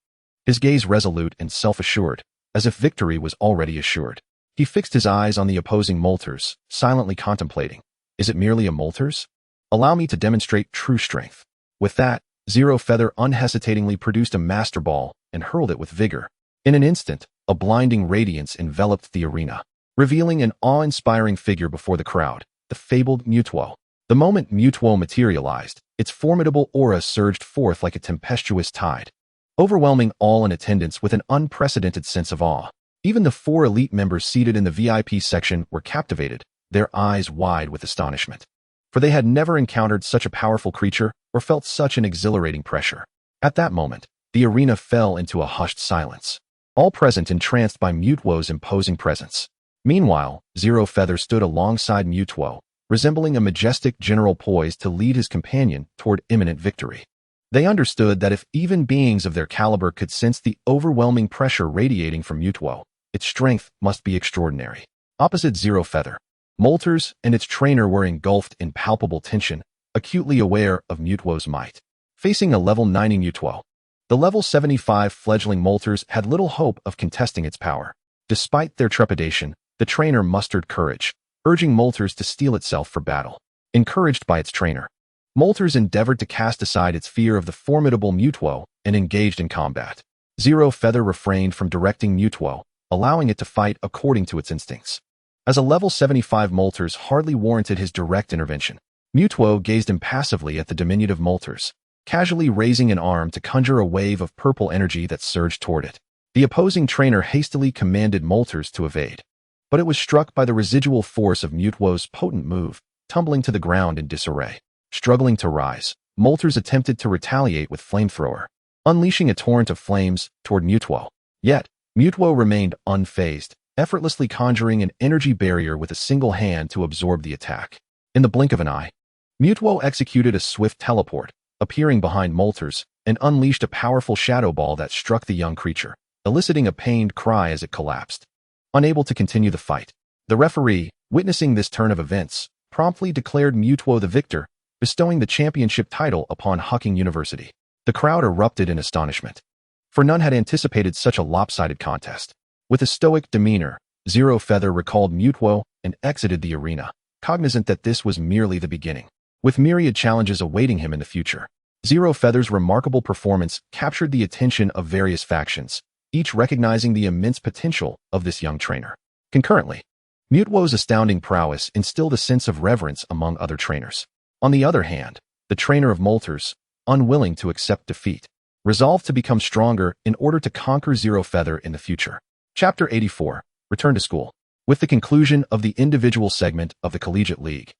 Speaker 2: His gaze resolute and self-assured, as if victory was already assured. He fixed his eyes on the opposing Moltres, silently contemplating. Is it merely a Moltres? Allow me to demonstrate true strength. With that, Zero Feather unhesitatingly produced a Master Ball and hurled it with vigor. In an instant, a blinding radiance enveloped the arena, revealing an awe-inspiring figure before the crowd, the fabled Mutuo. The moment Mutuo materialized, its formidable aura surged forth like a tempestuous tide, overwhelming all in attendance with an unprecedented sense of awe. Even the 4 elite members seated in the VIP section were captivated, their eyes wide with astonishment. For they had never encountered such a powerful creature or felt such an exhilarating pressure. At that moment, the arena fell into a hushed silence, all present entranced by Mewtwo's imposing presence. Meanwhile, Zero Feather stood alongside Mewtwo, resembling a majestic general poised to lead his companion toward imminent victory. They understood that if even beings of their caliber could sense the overwhelming pressure radiating from Mewtwo, its strength must be extraordinary. Opposite Zero Feather, Moltres and its trainer were engulfed in palpable tension, acutely aware of Mewtwo's might. Facing a level 90 Mewtwo, the level 75 fledgling Moltres had little hope of contesting its power. Despite their trepidation, the trainer mustered courage, urging Moltres to steel itself for battle. Encouraged by its trainer, Moltres endeavored to cast aside its fear of the formidable Mewtwo and engaged in combat. Zero Feather refrained from directing Mewtwo, allowing it to fight according to its instincts. As a level 75 Moltres hardly warranted his direct intervention, Mewtwo gazed impassively at the diminutive Moltres, casually raising an arm to conjure a wave of purple energy that surged toward it. The opposing trainer hastily commanded Moltres to evade, but it was struck by the residual force of Mewtwo's potent move, tumbling to the ground in disarray. Struggling to rise, Moltres attempted to retaliate with Flamethrower, unleashing a torrent of flames toward Mewtwo. Yet, Mewtwo remained unfazed, effortlessly conjuring an energy barrier with a single hand to absorb the attack. In the blink of an eye, Mewtwo executed a swift teleport, appearing behind Moltres, and unleashed a powerful shadow ball that struck the young creature, eliciting a pained cry as it collapsed. Unable to continue the fight, the referee, witnessing this turn of events, promptly declared Mewtwo the victor, bestowing the championship title upon Hucking University. The crowd erupted in astonishment, for none had anticipated such a lopsided contest. With a stoic demeanor, Zero Feather recalled Mewtwo and exited the arena, cognizant that this was merely the beginning, with myriad challenges awaiting him in the future. Zero Feather's remarkable performance captured the attention of various factions, each recognizing the immense potential of this young trainer. Concurrently, Mewtwo's astounding prowess instilled a sense of reverence among other trainers. On the other hand, the trainer of Moltres, unwilling to accept defeat, resolved to become stronger in order to conquer Zero Feather in the future. Chapter 84, Return to School. With the conclusion of the individual segment of the Collegiate League,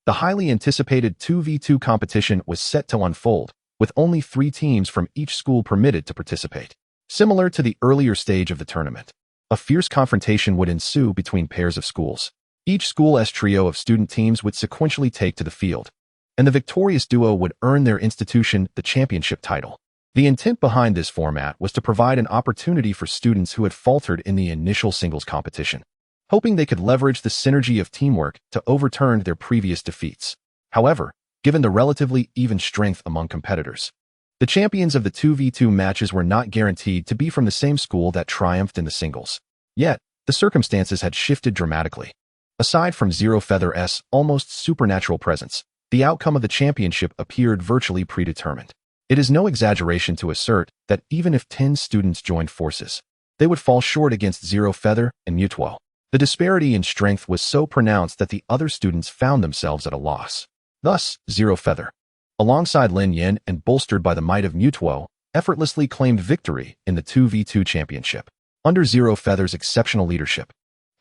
Speaker 2: the highly anticipated 2v2 competition was set to unfold, with only 3 teams from each school permitted to participate. Similar to the earlier stage of the tournament, a fierce confrontation would ensue between pairs of schools. Each school's trio of student teams would sequentially take to the field, and the victorious duo would earn their institution the championship title. The intent behind this format was to provide an opportunity for students who had faltered in the initial singles competition, hoping they could leverage the synergy of teamwork to overturn their previous defeats. However, given the relatively even strength among competitors, the champions of the 2v2 matches were not guaranteed to be from the same school that triumphed in the singles. Yet, the circumstances had shifted dramatically. Aside from Zero Feather's almost supernatural presence, the outcome of the championship appeared virtually predetermined. It is no exaggeration to assert that even if 10 students joined forces, they would fall short against Zero Feather and Mewtwo. The disparity in strength was so pronounced that the other students found themselves at a loss. Thus, Zero Feather, alongside Lin Yin and bolstered by the might of Mewtwo, effortlessly claimed victory in the 2v2 championship. Under Zero Feather's exceptional leadership,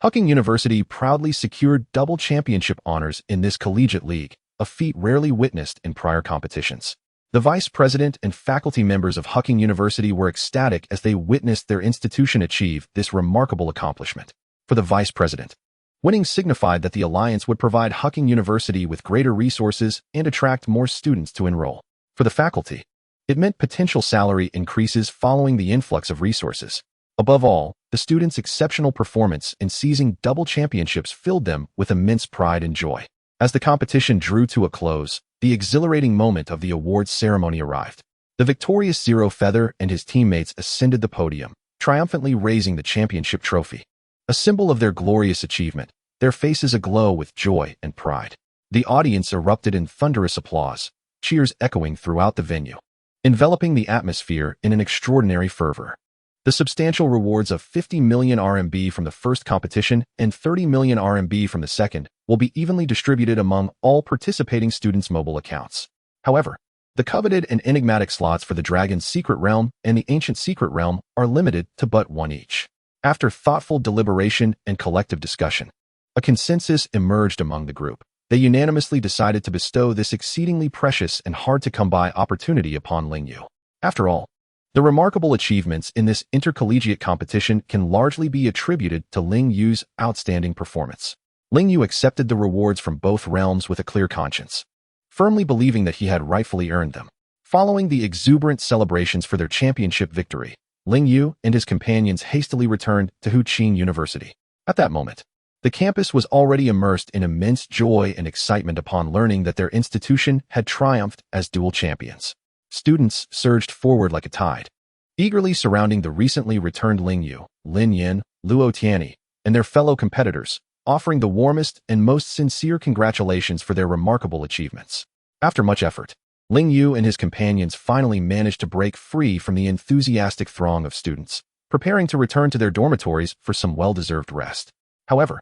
Speaker 2: Hucking University proudly secured double championship honors in this collegiate league, a feat rarely witnessed in prior competitions. The vice president and faculty members of Hucking University were ecstatic as they witnessed their institution achieve this remarkable accomplishment. For the vice president, winning signified that the alliance would provide Hucking University with greater resources and attract more students to enroll. For the faculty, it meant potential salary increases following the influx of resources. Above all, the students' exceptional performance in seizing double championships filled them with immense pride and joy. As the competition drew to a close, the exhilarating moment of the awards ceremony arrived. The victorious Zero Feather and his teammates ascended the podium, triumphantly raising the championship trophy. A symbol of their glorious achievement, their faces aglow with joy and pride. The audience erupted in thunderous applause, cheers echoing throughout the venue, enveloping the atmosphere in an extraordinary fervor. The substantial rewards of 50 million RMB from the first competition and 30 million RMB from the second will be evenly distributed among all participating students' mobile accounts. However, the coveted and enigmatic slots for the Dragon's Secret Realm and the Ancient Secret Realm are limited to but 1 each. After thoughtful deliberation and collective discussion, A consensus emerged among the group. They unanimously decided to bestow this exceedingly precious and hard-to-come-by opportunity upon Lingyu. After all, the remarkable achievements in this intercollegiate competition can largely be attributed to Lingyu's outstanding performance. Lingyu accepted the rewards from both realms with a clear conscience, firmly believing that he had rightfully earned them. Following the exuberant celebrations for their championship victory, Lingyu and his companions hastily returned to Huqin University. At that moment, the campus was already immersed in immense joy and excitement upon learning that their institution had triumphed as dual champions. Students surged forward like a tide, eagerly surrounding the recently returned Lingyu, Lin Yin, Luo Tianyi, and their fellow competitors, offering the warmest and most sincere congratulations for their remarkable achievements. After much effort, Lingyu and his companions finally managed to break free from the enthusiastic throng of students, preparing to return to their dormitories for some well-deserved rest. However,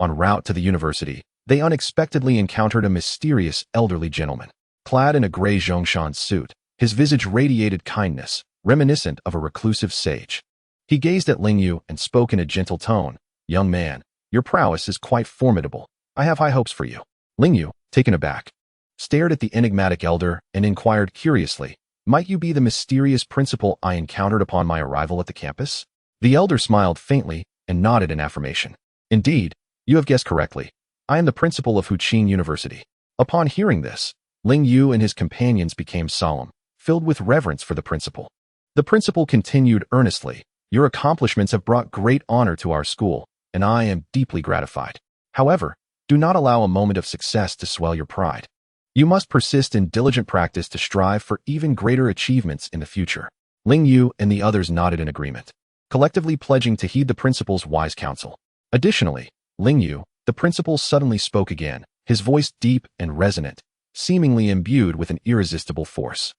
Speaker 2: en route to the university, they unexpectedly encountered a mysterious elderly gentleman. Clad in a gray Zhongshan suit, his visage radiated kindness, reminiscent of a reclusive sage. He gazed at Lingyu and spoke in a gentle tone. "Young man, your prowess is quite formidable. I have high hopes for you." Lingyu, taken aback, stared at the enigmatic elder and inquired curiously, "Might you be the mysterious principal I encountered upon my arrival at the campus?" The elder smiled faintly and nodded in affirmation. "Indeed, you have guessed correctly. I am the principal of Huqin University." Upon hearing this, Lingyu and his companions became solemn, filled with reverence for the principal. The principal continued earnestly, "Your accomplishments have brought great honor to our school, and I am deeply gratified. However, do not allow a moment of success to swell your pride. You must persist in diligent practice to strive for even greater achievements in the future." Lingyu and the others nodded in agreement, collectively pledging to heed the principal's wise counsel. Additionally, Lingyu, the principal, suddenly spoke again, his voice deep and resonant, seemingly imbued with an irresistible force.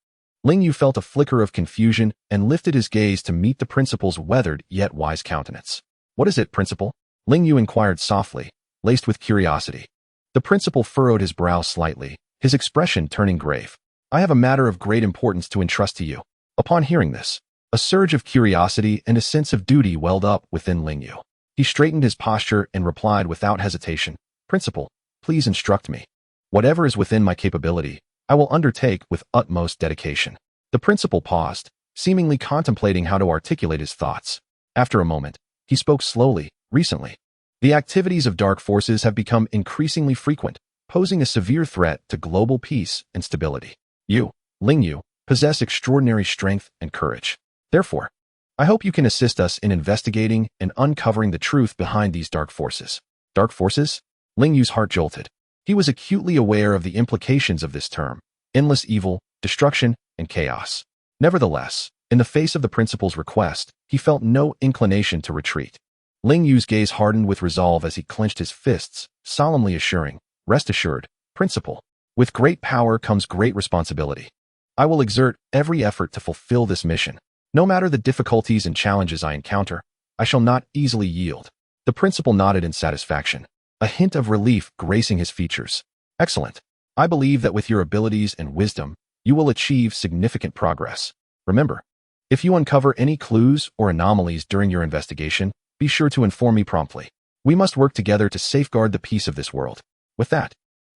Speaker 2: Lingyu felt a flicker of confusion and lifted his gaze to meet the principal's weathered yet wise countenance. "What is it, principal?" Lingyu inquired softly, laced with curiosity. The principal furrowed his brow slightly, his expression turning grave. "I have a matter of great importance to entrust to you." Upon hearing this, a surge of curiosity and a sense of duty welled up within Lingyu. He straightened his posture and replied without hesitation, "Principal, please instruct me. Whatever is within my capability, I will undertake with utmost dedication." The principal paused, seemingly contemplating how to articulate his thoughts. After a moment, he spoke slowly. "Recently, the activities of dark forces have become increasingly frequent, posing a severe threat to global peace and stability. You, Lingyu, possess extraordinary strength and courage. Therefore, I hope you can assist us in investigating and uncovering the truth behind these dark forces." Dark forces? Lingyu's heart jolted. He was acutely aware of the implications of this term: endless evil, destruction, and chaos. Nevertheless, in the face of the principal's request, he felt no inclination to retreat. Lingyu's gaze hardened with resolve as he clenched his fists, solemnly assuring, "Rest assured, principal, with great power comes great responsibility. I will exert every effort to fulfill this mission. No matter the difficulties and challenges I encounter, I shall not easily yield." The principal nodded in satisfaction, a hint of relief gracing his features. "Excellent. I believe that with your abilities and wisdom, you will achieve significant progress. Remember, if you uncover any clues or anomalies during your investigation, be sure to inform me promptly. We must work together to safeguard the peace of this world." With that,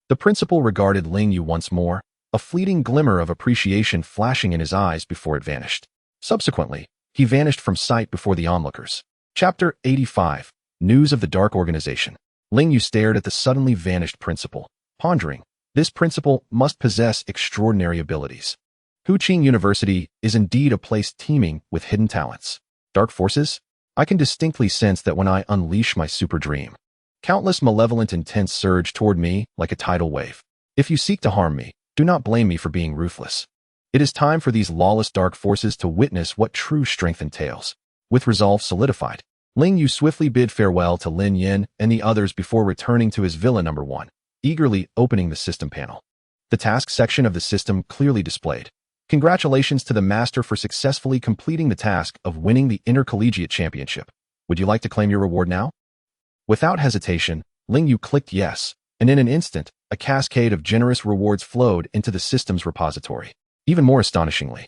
Speaker 2: the principal regarded Lingyu once more, a fleeting glimmer of appreciation flashing in his eyes before it vanished. Subsequently, he vanished from sight before the onlookers. Chapter 85. News of the Dark Organization. Lingyu stared at the suddenly vanished principal, pondering, this principal must possess extraordinary abilities. Huqin University is indeed a place teeming with hidden talents. Dark forces? I can distinctly sense that when I unleash my super dream. Countless malevolent intents surge toward me like a tidal wave. If you seek to harm me, do not blame me for being ruthless. It is time for these lawless dark forces to witness what true strength entails. With resolve solidified, Lingyu swiftly bid farewell to Lin Yin and the others before returning to his Villa No. 1, eagerly opening the system panel. The task section of the system clearly displayed, "Congratulations to the master for successfully completing the task of winning the Intercollegiate Championship. Would you like to claim your reward now?" Without hesitation, Lingyu clicked yes, and in an instant, a cascade of generous rewards flowed into the system's repository. Even more astonishingly,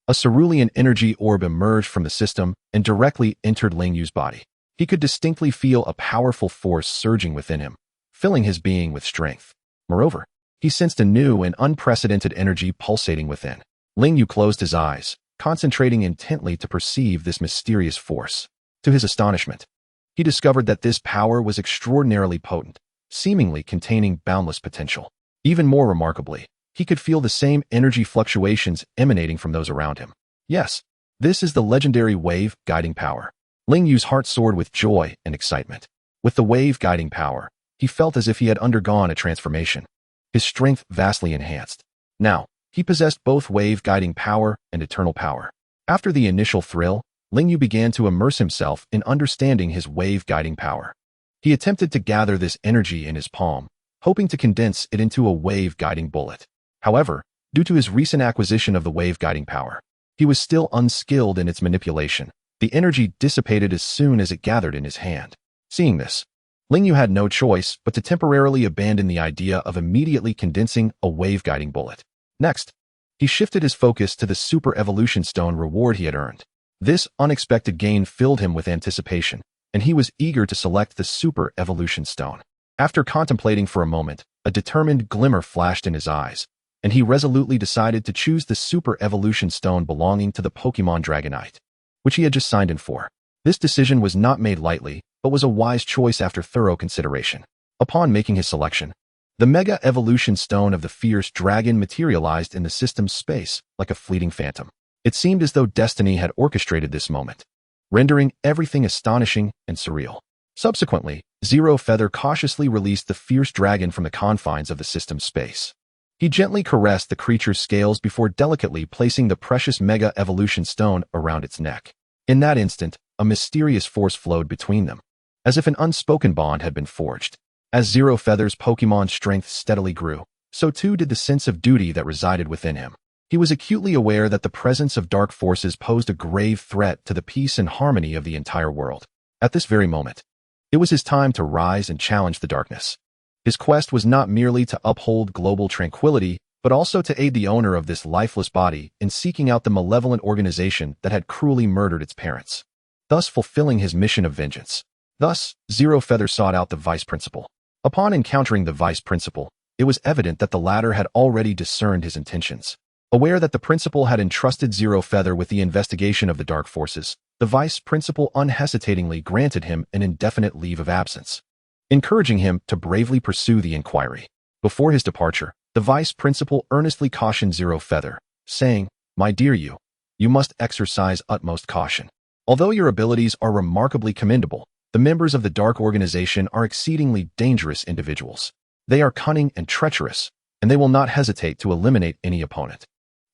Speaker 2: a cerulean energy orb emerged from the system and directly entered Lingyu's body. He could distinctly feel a powerful force surging within him, filling his being with strength. Moreover, he sensed a new and unprecedented energy pulsating within. Ling Yu closed his eyes, concentrating intently to perceive this mysterious force. To his astonishment, he discovered that this power was extraordinarily potent, seemingly containing boundless potential. Even more remarkably, he could feel the same energy fluctuations emanating from those around him. Yes, this is the legendary wave guiding power. Ling Yu's heart soared with joy and excitement. With the wave guiding power, he felt as if he had undergone a transformation. His strength vastly enhanced. Now, he possessed both wave guiding power and eternal power. After the initial thrill, Ling Yu began to immerse himself in understanding his wave guiding power. He attempted to gather this energy in his palm, hoping to condense it into a wave guiding bullet. However, due to his recent acquisition of the wave guiding power, he was still unskilled in its manipulation. The energy dissipated as soon as it gathered in his hand. Seeing this, Ling Yu had no choice but to temporarily abandon the idea of immediately condensing a wave guiding bullet. Next, he shifted his focus to the Super Evolution Stone reward he had earned. This unexpected gain filled him with anticipation, and he was eager to select the Super Evolution Stone. After contemplating for a moment, a determined glimmer flashed in his eyes, and he resolutely decided to choose the Super Evolution Stone belonging to the Pokémon Dragonite, which he had just signed in for. This decision was not made lightly, but was a wise choice after thorough consideration. Upon making his selection, the Mega Evolution Stone of the Fierce Dragon materialized in the system's space like a fleeting phantom. It seemed as though destiny had orchestrated this moment, rendering everything astonishing and surreal. Subsequently, Zero Feather cautiously released the Fierce Dragon from the confines of the system's space. He gently caressed the creature's scales before delicately placing the precious Mega Evolution Stone around its neck. In that instant, a mysterious force flowed between them, as if an unspoken bond had been forged. As Zero Feather's Pokémon strength steadily grew, so too did the sense of duty that resided within him. He was acutely aware that the presence of dark forces posed a grave threat to the peace and harmony of the entire world. At this very moment, it was his time to rise and challenge the darkness. His quest was not merely to uphold global tranquility, but also to aid the owner of this lifeless body in seeking out the malevolent organization that had cruelly murdered its parents, thus fulfilling his mission of vengeance. Thus, Zero Feather sought out the Vice Principal. Upon encountering the Vice Principal, it was evident that the latter had already discerned his intentions. Aware that the Principal had entrusted Zero Feather with the investigation of the dark forces, the Vice Principal unhesitatingly granted him an indefinite leave of absence, encouraging him to bravely pursue the inquiry. Before his departure, the Vice Principal earnestly cautioned Zero Feather, saying, "My dear you must exercise utmost caution. Although your abilities are remarkably commendable, the members of the Dark Organization are exceedingly dangerous individuals. They are cunning and treacherous, and they will not hesitate to eliminate any opponent.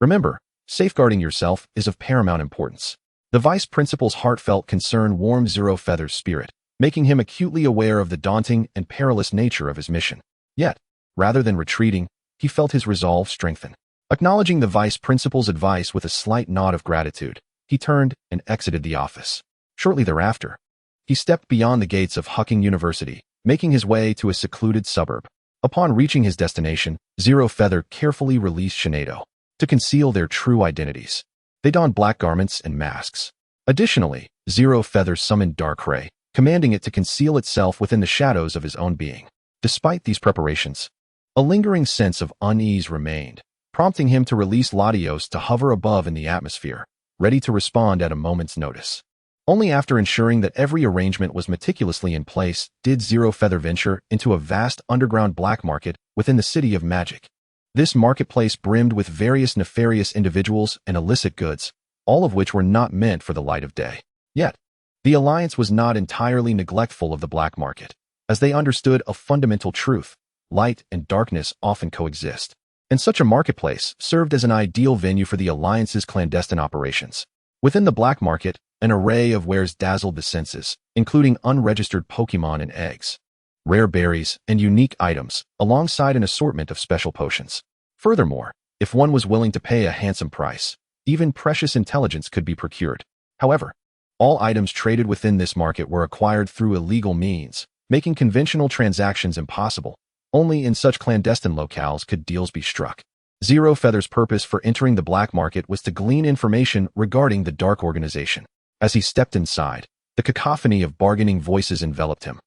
Speaker 2: Remember, safeguarding yourself is of paramount importance." The Vice Principal's heartfelt concern warmed Zero Feather's spirit, making him acutely aware of the daunting and perilous nature of his mission. Yet, rather than retreating, he felt his resolve strengthen. Acknowledging the Vice Principal's advice with a slight nod of gratitude, he turned and exited the office. Shortly thereafter, he stepped beyond the gates of Hucking University, making his way to a secluded suburb. Upon reaching his destination, Zero Feather carefully released Shinado to conceal their true identities. They donned black garments and masks. Additionally, Zero Feather summoned Darkrai, commanding it to conceal itself within the shadows of his own being. Despite these preparations, a lingering sense of unease remained, prompting him to release Latios to hover above in the atmosphere, ready to respond at a moment's notice. Only after ensuring that every arrangement was meticulously in place did Zero Feather venture into a vast underground black market within the City of Magic. This marketplace brimmed with various nefarious individuals and illicit goods, all of which were not meant for the light of day. Yet, the Alliance was not entirely neglectful of the black market, as they understood a fundamental truth: light and darkness often coexist. And such a marketplace served as an ideal venue for the Alliance's clandestine operations. Within the black market, an array of wares dazzled the senses, including unregistered Pokémon and eggs, rare berries, and unique items, alongside an assortment of special potions. Furthermore, if one was willing to pay a handsome price, even precious intelligence could be procured. However, all items traded within this market were acquired through illegal means, making conventional transactions impossible. Only in such clandestine locales could deals be struck. Zero Feather's purpose for entering the black market was to glean information regarding the Dark Organization. As he stepped inside, The cacophony of bargaining voices enveloped him,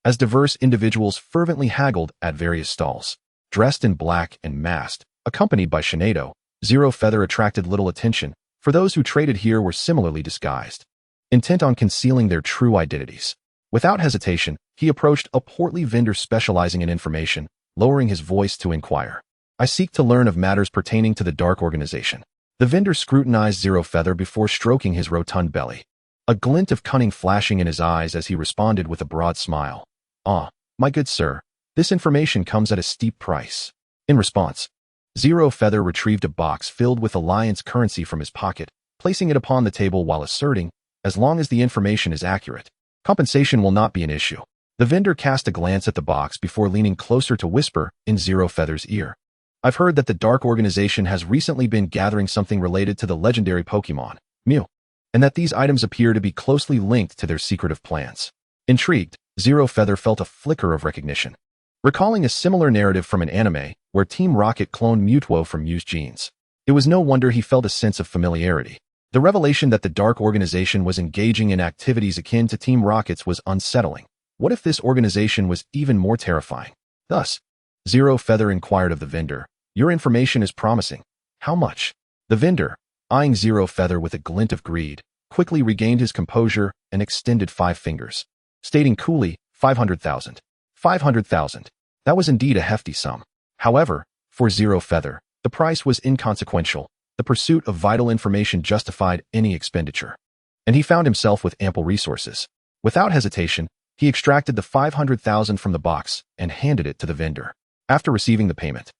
Speaker 2: as diverse individuals fervently haggled at various stalls. Dressed in black and masked, accompanied by Shinado, Zero Feather attracted little attention, for those who traded here were similarly disguised, intent on concealing their true identities. Without hesitation, he approached a portly vendor specializing in information, lowering his voice to inquire. "I seek to learn of matters pertaining to the Dark Organization." The vendor scrutinized Zero Feather before stroking his rotund belly, a glint of cunning flashing in his eyes as he responded with a broad smile. "Ah, my good sir, this information comes at a steep price." In response, Zero Feather retrieved a box filled with Alliance currency from his pocket, placing it upon the table while asserting, "As long as the information is accurate, compensation will not be an issue." The vendor cast a glance at the box before leaning closer to whisper in Zero Feather's ear. "I've heard that the Dark Organization has recently been gathering something related to the legendary Pokémon, Mew, and that these items appear to be closely linked to their secretive plans." Intrigued, Zero Feather felt a flicker of recognition, recalling a similar narrative from an anime where Team Rocket cloned Mewtwo from Mew's genes. It was no wonder he felt a sense of familiarity. The revelation that the Dark Organization was engaging in activities akin to Team Rocket's was unsettling. What if this organization was even more terrifying? Thus, Zero Feather inquired of the vendor, "Your information is promising. How much?" The vendor, eyeing Zero Feather with a glint of greed, quickly regained his composure and extended 5 fingers, stating coolly, 500,000. 500,000. That was indeed a hefty sum. However, for Zero Feather, the price was inconsequential. The pursuit of vital information justified any expenditure, and he found himself with ample resources. Without hesitation, he extracted the 500,000 from the box and handed it to the vendor. After receiving the payment,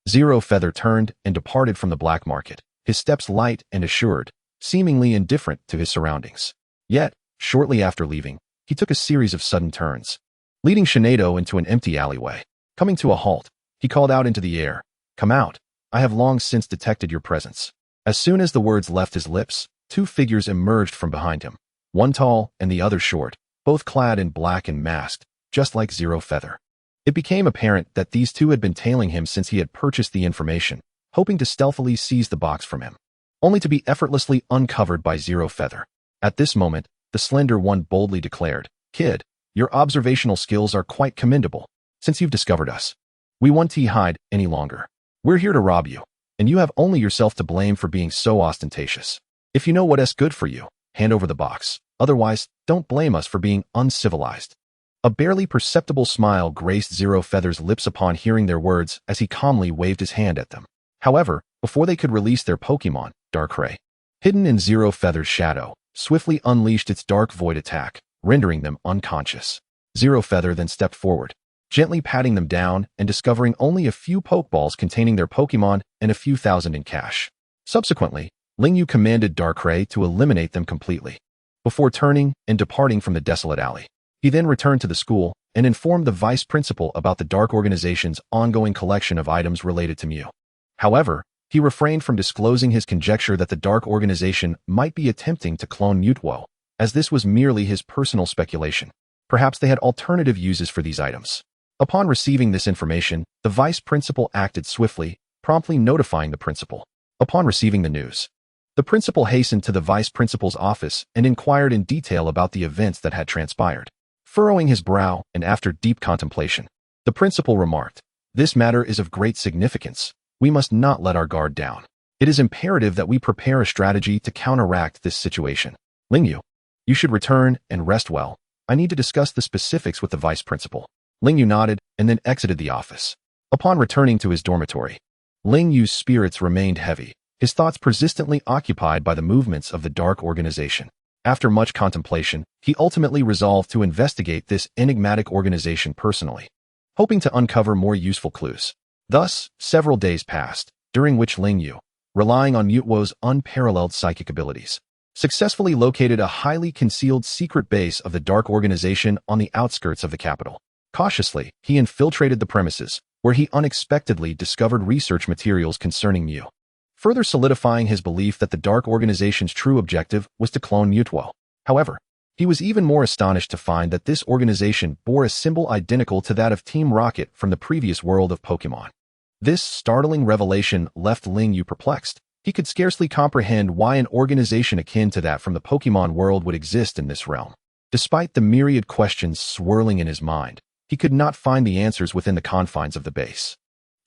Speaker 2: Zero Feather turned and departed from the black market, his steps light and assured, seemingly indifferent to his surroundings. Yet, shortly after leaving, he took a series of sudden turns, leading Shinado into an empty alleyway. Coming to a halt, he called out into the air, "Come out. I have long since detected your presence." As soon as the words left his lips, 2 figures emerged from behind him, one tall and the other short, both clad in black and masked, just like Zero Feather. It became apparent that these 2 had been tailing him since he had purchased the information, hoping to stealthily seize the box from him, only to be effortlessly uncovered by Zero Feather. At this moment, the slender one boldly declared, "Kid, your observational skills are quite commendable. Since you've discovered us, we won't hide any longer. We're here to rob you, and you have only yourself to blame for being so ostentatious. If you know what's good for you, hand over the box. Otherwise, don't blame us for being uncivilized." A barely perceptible smile graced Zero Feather's lips upon hearing their words as he calmly waved his hand at them. However, before they could release their Pokémon, Darkrai, hidden in Zero Feather's shadow, swiftly unleashed its Dark Void attack, rendering them unconscious. Zero Feather then stepped forward, gently patting them down and discovering only a few Pokeballs containing their Pokémon and a few thousand in cash. Subsequently, Lingyu commanded Darkrai to eliminate them completely, before turning and departing from the desolate alley. He then returned to the school and informed the vice principal about the Dark Organization's ongoing collection of items related to Mew. However, he refrained from disclosing his conjecture that the Dark Organization might be attempting to clone Mewtwo, as this was merely his personal speculation. Perhaps they had alternative uses for these items. Upon receiving this information, the vice principal acted swiftly, promptly notifying the principal. Upon receiving the news, the principal hastened to the vice principal's office and inquired in detail about the events that had transpired. Furrowing his brow and after deep contemplation, the principal remarked, "This matter is of great significance. We must not let our guard down. It is imperative that we prepare a strategy to counteract this situation. Lingyu, you should return and rest well. I need to discuss the specifics with the vice principal." Lingyu nodded and then exited the office. Upon returning to his dormitory, Lingyu's spirits remained heavy, his thoughts persistently occupied by the movements of the Dark Organization. After much contemplation, he ultimately resolved to investigate this enigmatic organization personally, hoping to uncover more useful clues. Thus, several days passed, during which Lingyu, relying on Mewtwo's unparalleled psychic abilities, successfully located a highly concealed secret base of the Dark Organization on the outskirts of the capital. Cautiously, he infiltrated the premises, where he unexpectedly discovered research materials concerning Mew, further solidifying his belief that the Dark Organization's true objective was to clone Mewtwo. However, he was even more astonished to find that this organization bore a symbol identical to that of Team Rocket from the previous world of Pokémon. This startling revelation left Lingyu perplexed. He could scarcely comprehend why an organization akin to that from the Pokémon world would exist in this realm. Despite the myriad questions swirling in his mind, he could not find the answers within the confines of the base.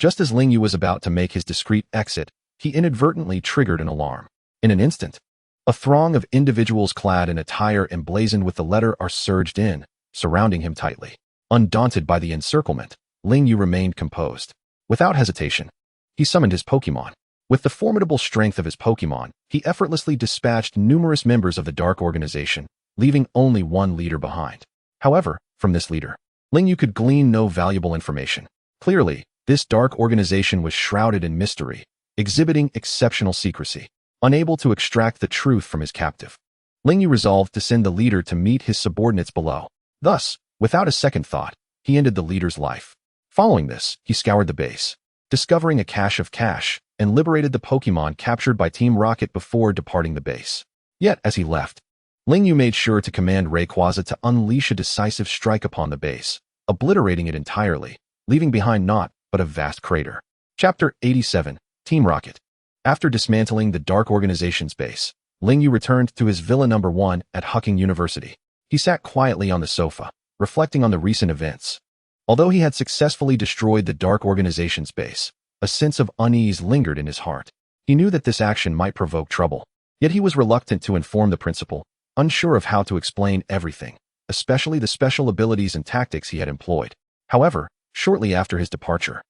Speaker 2: Just as Ling Yu was about to make his discreet exit, he inadvertently triggered an alarm. In an instant, a throng of individuals clad in attire emblazoned with the letter R surged in, surrounding him tightly. Undaunted by the encirclement, Ling Yu remained composed. Without hesitation, he summoned his Pokémon. With the formidable strength of his Pokémon, he effortlessly dispatched numerous members of the Dark Organization, leaving only one leader behind. However, from this leader, Ling Yu could glean no valuable information. Clearly, this Dark Organization was shrouded in mystery, exhibiting exceptional secrecy. Unable to extract the truth from his captive, Ling Yu resolved to send the leader to meet his subordinates below. Thus, without a second thought, he ended the leader's life. Following this, he scoured the base, discovering a cache of cash, and liberated the Pokémon captured by Team Rocket before departing the base. Yet, as he left, Ling Yu made sure to command Rayquaza to unleash a decisive strike upon the base, obliterating it entirely, leaving behind naught but a vast crater. Chapter 87, Team Rocket. After dismantling the Dark Organization's base, Ling Yu returned to his Villa No. 1 at Hucking University. He sat quietly on the sofa, reflecting on the recent events. Although he had successfully destroyed the Dark Organization's base, a sense of unease lingered in his heart. He knew that this action might provoke trouble, yet he was reluctant to inform the principal, unsure of how to explain everything, especially the special abilities and tactics he had employed. However, shortly after his departure,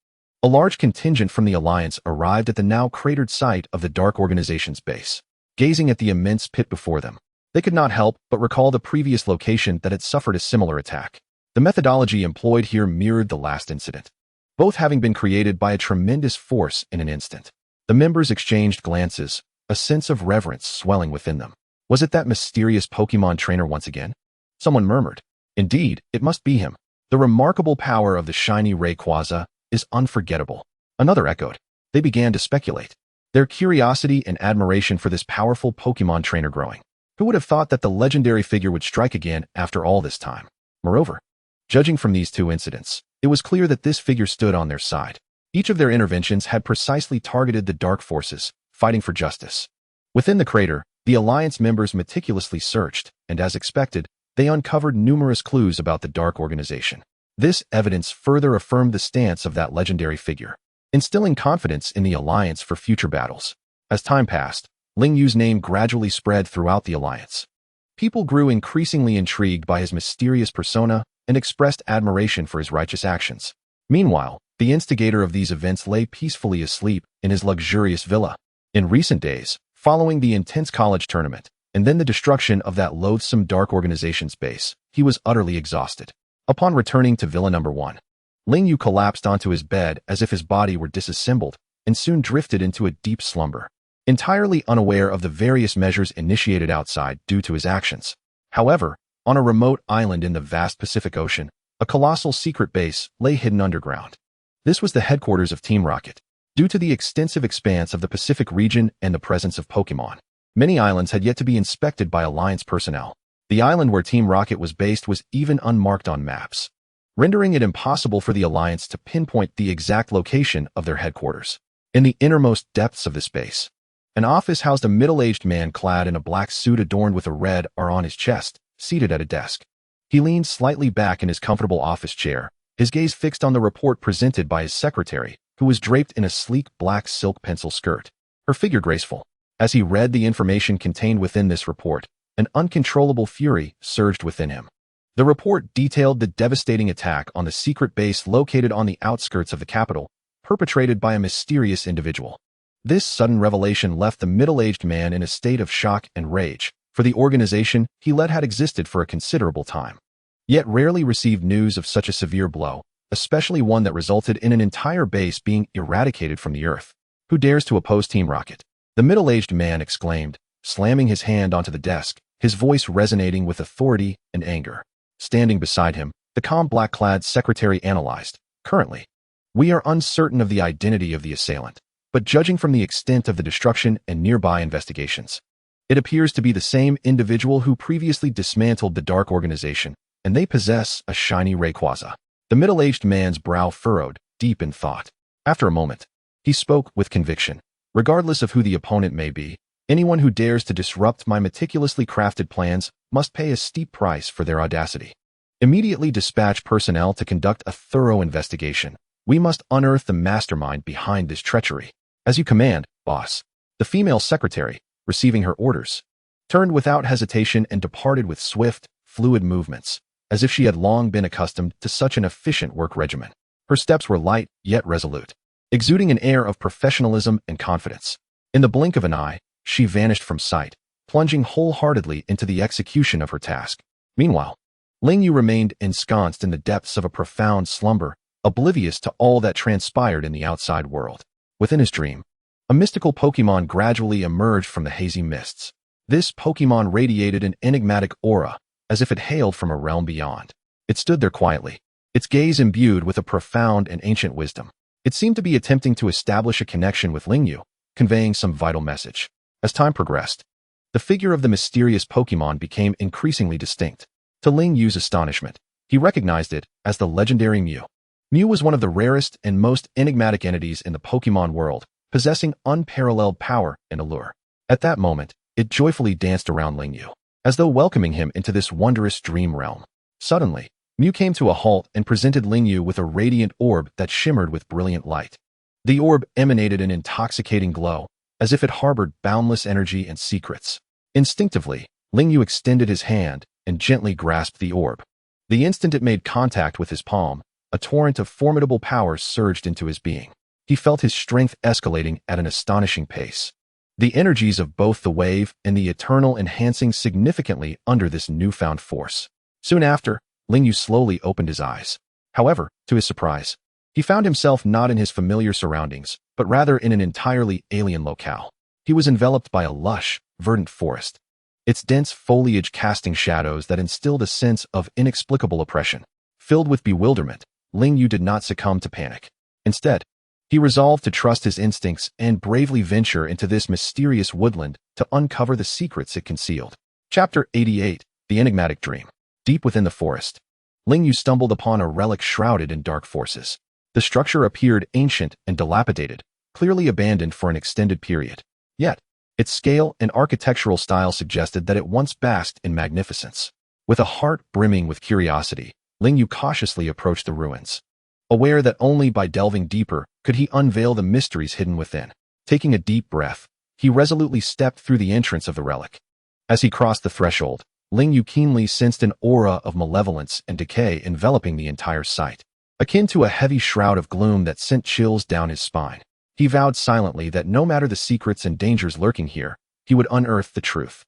Speaker 2: a large contingent from the Alliance arrived at the now cratered site of the Dark Organization's base. Gazing at the immense pit before them, they could not help but recall the previous location that had suffered a similar attack. The methodology employed here mirrored the last incident, both having been created by a tremendous force in an instant. The members exchanged glances, a sense of reverence swelling within them. Was it that mysterious Pokémon trainer once again? Someone murmured. Indeed, it must be him. The remarkable power of the shiny Rayquaza is unforgettable. Another echoed. They began to speculate, their curiosity and admiration for this powerful Pokémon trainer growing. Who would have thought that the legendary figure would strike again after all this time? Moreover, judging from these two incidents, it was clear that this figure stood on their side. Each of their interventions had precisely targeted the dark forces, fighting for justice. Within the crater, the Alliance members meticulously searched, and as expected, they uncovered numerous clues about the Dark Organization. This evidence further affirmed the stance of that legendary figure, instilling confidence in the Alliance for future battles. As time passed, Ling Yu's name gradually spread throughout the Alliance. People grew increasingly intrigued by his mysterious persona and expressed admiration for his righteous actions. Meanwhile, the instigator of these events lay peacefully asleep in his luxurious villa. In recent days, following the intense college tournament, and then the destruction of that loathsome Dark Organization's base, he was utterly exhausted. Upon returning to Villa No. 1, Ling Yu collapsed onto his bed as if his body were disassembled, and soon drifted into a deep slumber, entirely unaware of the various measures initiated outside due to his actions. However, on a remote island in the vast Pacific Ocean, a colossal secret base lay hidden underground. This was the headquarters of Team Rocket. Due to the extensive expanse of the Pacific region and the presence of Pokémon, many islands had yet to be inspected by Alliance personnel. The island where Team Rocket was based was even unmarked on maps, rendering it impossible for the Alliance to pinpoint the exact location of their headquarters. In the innermost depths of this base, an office housed a middle-aged man clad in a black suit adorned with a red R on his chest, seated at a desk. He leaned slightly back in his comfortable office chair, his gaze fixed on the report presented by his secretary, who was draped in a sleek black silk pencil skirt, her figure graceful. As he read the information contained within this report, an uncontrollable fury surged within him. The report detailed the devastating attack on the secret base located on the outskirts of the capital, perpetrated by a mysterious individual. This sudden revelation left the middle-aged man in a state of shock and rage, for the organization he led had existed for a considerable time, yet rarely received news of such a severe blow, especially one that resulted in an entire base being eradicated from the Earth. Who dares to oppose Team Rocket? The middle-aged man exclaimed, slamming his hand onto the desk, his voice resonating with authority and anger. Standing beside him, the calm black-clad secretary analyzed. Currently, we are uncertain of the identity of the assailant, but judging from the extent of the destruction and nearby investigations, it appears to be the same individual who previously dismantled the Dark Organization, and they possess a shiny Rayquaza. The middle-aged man's brow furrowed, deep in thought. After a moment, he spoke with conviction. Regardless of who the opponent may be, anyone who dares to disrupt my meticulously crafted plans must pay a steep price for their audacity. Immediately dispatch personnel to conduct a thorough investigation. We must unearth the mastermind behind this treachery. As you command, boss. The female secretary, receiving her orders, turned without hesitation and departed with swift, fluid movements, as if she had long been accustomed to such an efficient work regimen. Her steps were light, yet resolute, exuding an air of professionalism and confidence. In the blink of an eye, she vanished from sight, plunging wholeheartedly into the execution of her task. Meanwhile, Lingyu remained ensconced in the depths of a profound slumber, oblivious to all that transpired in the outside world. Within his dream, a mystical Pokémon gradually emerged from the hazy mists. This Pokémon radiated an enigmatic aura, as if it hailed from a realm beyond. It stood there quietly, its gaze imbued with a profound and ancient wisdom. It seemed to be attempting to establish a connection with Lingyu, conveying some vital message. As time progressed, the figure of the mysterious Pokémon became increasingly distinct. To Lingyu's astonishment, he recognized it as the legendary Mew. Mew was one of the rarest and most enigmatic entities in the Pokémon world, possessing unparalleled power and allure. At that moment, it joyfully danced around Lingyu, as though welcoming him into this wondrous dream realm. Suddenly, Mew came to a halt and presented Lingyu with a radiant orb that shimmered with brilliant light. The orb emanated an intoxicating glow, as if it harbored boundless energy and secrets. Instinctively, Lingyu extended his hand and gently grasped the orb. The instant it made contact with his palm, a torrent of formidable power surged into his being. He felt his strength escalating at an astonishing pace. The energies of both the wave and the eternal enhancing significantly under this newfound force. Soon after, Lingyu slowly opened his eyes. However, to his surprise, he found himself not in his familiar surroundings, but rather in an entirely alien locale. He was enveloped by a lush, verdant forest, its dense foliage casting shadows that instilled a sense of inexplicable oppression. Filled with bewilderment, Lingyu did not succumb to panic. Instead, he resolved to trust his instincts and bravely venture into this mysterious woodland to uncover the secrets it concealed. Chapter 88, The Enigmatic Dream. Deep within the forest, Lingyu stumbled upon a relic shrouded in dark forces. The structure appeared ancient and dilapidated, clearly abandoned for an extended period. Yet, its scale and architectural style suggested that it once basked in magnificence. With a heart brimming with curiosity, Lingyu cautiously approached the ruins, aware that only by delving deeper could he unveil the mysteries hidden within. Taking a deep breath, he resolutely stepped through the entrance of the relic. As he crossed the threshold, Lingyu keenly sensed an aura of malevolence and decay enveloping the entire site, akin to a heavy shroud of gloom that sent chills down his spine. He vowed silently that no matter the secrets and dangers lurking here, he would unearth the truth.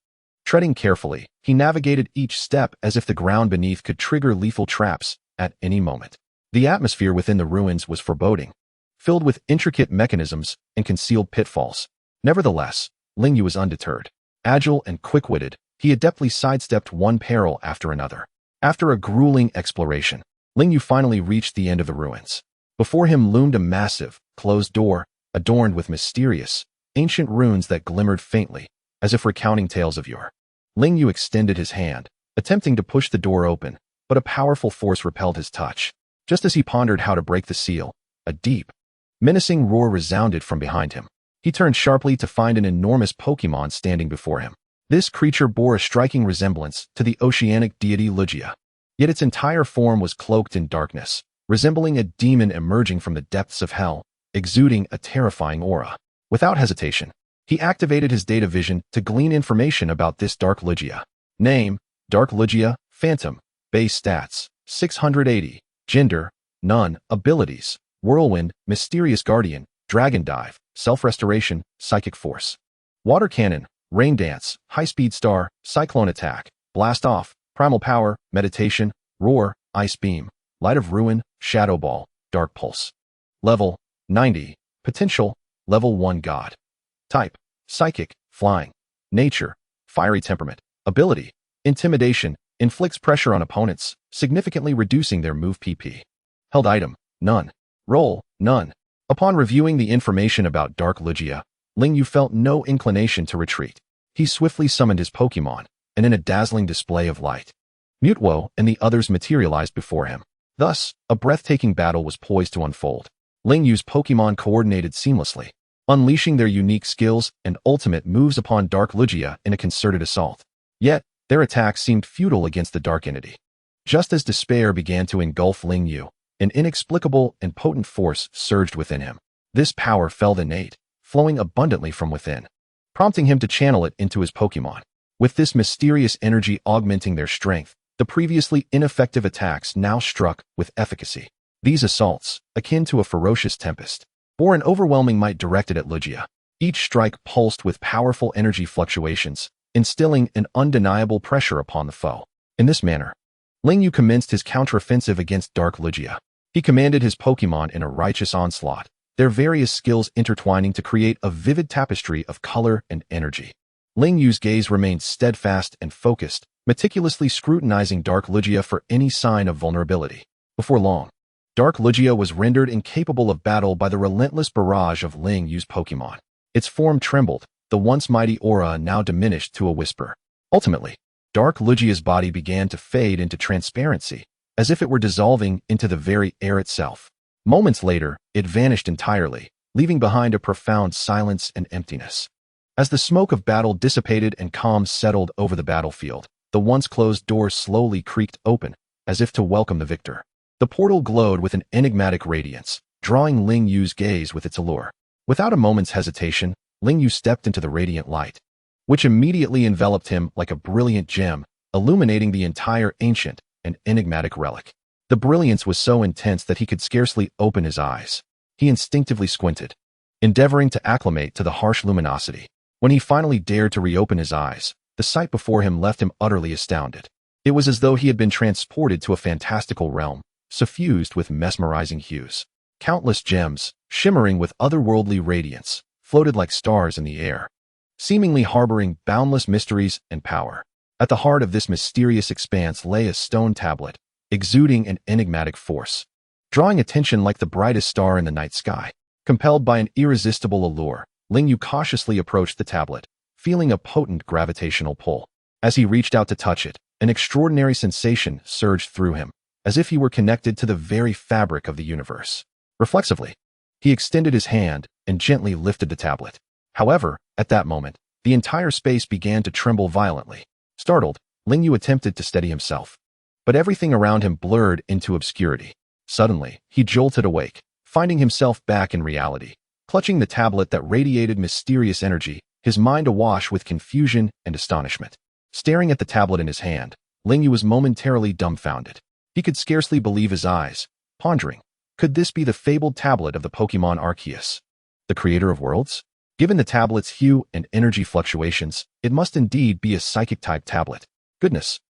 Speaker 2: Treading carefully, he navigated each step as if the ground beneath could trigger lethal traps at any moment. The atmosphere within the ruins was foreboding, filled with intricate mechanisms and concealed pitfalls. Nevertheless, Lingyu was undeterred. Agile and quick-witted, he adeptly sidestepped one peril after another. After a grueling exploration, Lingyu finally reached the end of the ruins. Before him loomed a massive, closed door, adorned with mysterious, ancient runes that glimmered faintly, as if recounting tales of yore. Lingyu extended his hand, attempting to push the door open, but a powerful force repelled his touch. Just as he pondered how to break the seal, a deep, menacing roar resounded from behind him. He turned sharply to find an enormous Pokémon standing before him. This creature bore a striking resemblance to the oceanic deity Lugia, yet its entire form was cloaked in darkness, resembling a demon emerging from the depths of hell, exuding a terrifying aura. Without hesitation, he activated his data vision to glean information about this Dark Lugia. Name: Dark Lugia, Phantom. Base stats: 680. Gender: none. Abilities: Whirlwind, Mysterious Guardian, Dragon Dive, Self-Restoration, Psychic Force. Water Cannon: Rain Dance, High-Speed Star, Cyclone Attack, Blast Off, Primal Power, Meditation, Roar, Ice Beam, Light of Ruin, Shadow Ball, Dark Pulse. Level: 90. Potential: Level 1 God. Type: Psychic, Flying. Nature: Fiery Temperament. Ability: Intimidation, inflicts pressure on opponents, significantly reducing their move PP. Held item: none. Role: none. Upon reviewing the information about Dark Lugia, Lingyu felt no inclination to retreat. He swiftly summoned his Pokémon, and in a dazzling display of light, Mutwo and the others materialized before him. Thus, a breathtaking battle was poised to unfold. Lingyu's Pokémon coordinated seamlessly, unleashing their unique skills and ultimate moves upon Dark Lugia in a concerted assault. Yet, Their attacks seemed futile against the dark entity. Just as despair began to engulf Ling Yu, an inexplicable and potent force surged within him. This power felt innate, flowing abundantly from within, prompting him to channel it into his Pokémon. With this mysterious energy augmenting their strength, the previously ineffective attacks now struck with efficacy. These assaults, akin to a ferocious tempest, bore an overwhelming might directed at Lugia. Each strike pulsed with powerful energy fluctuations, instilling an undeniable pressure upon the foe. In this manner, Ling Yu commenced his counteroffensive against Dark Lugia. He commanded his Pokémon in a righteous onslaught, their various skills intertwining to create a vivid tapestry of color and energy. Ling Yu's gaze remained steadfast and focused, meticulously scrutinizing Dark Lugia for any sign of vulnerability. Before long, Dark Lugia was rendered incapable of battle by the relentless barrage of Ling Yu's Pokémon. Its form trembled, the once mighty aura now diminished to a whisper. Ultimately, Dark Lugia's body began to fade into transparency, as if it were dissolving into the very air itself. Moments later, it vanished entirely, leaving behind a profound silence and emptiness. As the smoke of battle dissipated and calm settled over the battlefield, the once closed doors slowly creaked open, as if to welcome the victor. The portal glowed with an enigmatic radiance, drawing Ling Yu's gaze with its allure. Without a moment's hesitation, Ling Yu stepped into the radiant light, which immediately enveloped him like a brilliant gem, illuminating the entire ancient and enigmatic relic. The brilliance was so intense that he could scarcely open his eyes. He instinctively squinted, endeavoring to acclimate to the harsh luminosity. When he finally dared to reopen his eyes, the sight before him left him utterly astounded. It was as though he had been transported to a fantastical realm, suffused with mesmerizing hues. Countless gems, shimmering with otherworldly radiance, floated like stars in the air, seemingly harboring boundless mysteries and power. At the heart of this mysterious expanse lay a stone tablet, exuding an enigmatic force, drawing attention like the brightest star in the night sky. Compelled by an irresistible allure, Ling Yu cautiously approached the tablet, feeling a potent gravitational pull. As he reached out to touch it, an extraordinary sensation surged through him, as if he were connected to the very fabric of the universe. Reflexively, he extended his hand and gently lifted the tablet. However, at that moment, the entire space began to tremble violently. Startled, Ling Yu attempted to steady himself, but everything around him blurred into obscurity. Suddenly, he jolted awake, finding himself back in reality, clutching the tablet that radiated mysterious energy, his mind awash with confusion and astonishment. Staring at the tablet in his hand, Ling Yu was momentarily dumbfounded. He could scarcely believe his eyes, pondering, could this be the fabled tablet of the Pokémon Arceus, the creator of worlds? Given the tablet's hue and energy fluctuations, it must indeed be a psychic-type tablet. Goodness,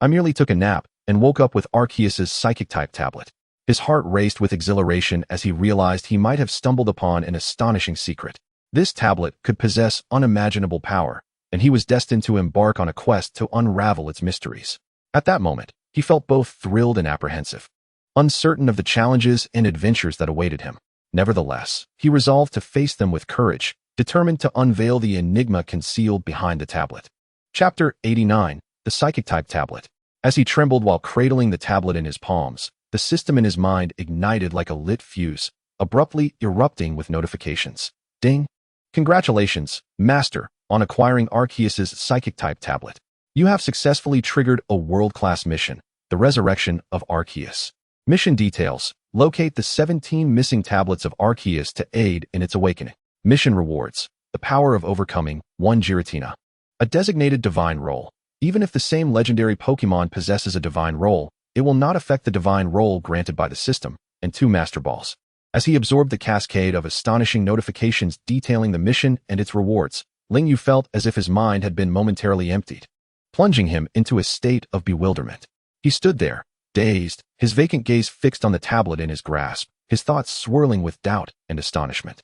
Speaker 2: I merely took a nap and woke up with Arceus's psychic-type tablet. His heart raced with exhilaration as he realized he might have stumbled upon an astonishing secret. This tablet could possess unimaginable power, and he was destined to embark on a quest to unravel its mysteries. At that moment, he felt both thrilled and apprehensive, uncertain of the challenges and adventures that awaited him. Nevertheless, he resolved to face them with courage, determined to unveil the enigma concealed behind the tablet. Chapter 89, The Psychic-Type Tablet. As he trembled while cradling the tablet in his palms, the system in his mind ignited like a lit fuse, abruptly erupting with notifications. Ding! Congratulations, Master, on acquiring Arceus's Psychic-Type Tablet. You have successfully triggered a world-class mission, the resurrection of Arceus. Mission details: locate the 17 missing tablets of Arceus to aid in its awakening. Mission rewards: the power of overcoming 1 Giratina. A designated divine role. Even if the same legendary Pokémon possesses a divine role, it will not affect the divine role granted by the system, and 2 Master Balls. As he absorbed the cascade of astonishing notifications detailing the mission and its rewards, Ling Yu felt as if his mind had been momentarily emptied, plunging him into a state of bewilderment. He stood there, dazed, his vacant gaze fixed on the tablet in his grasp, his thoughts swirling with doubt and astonishment.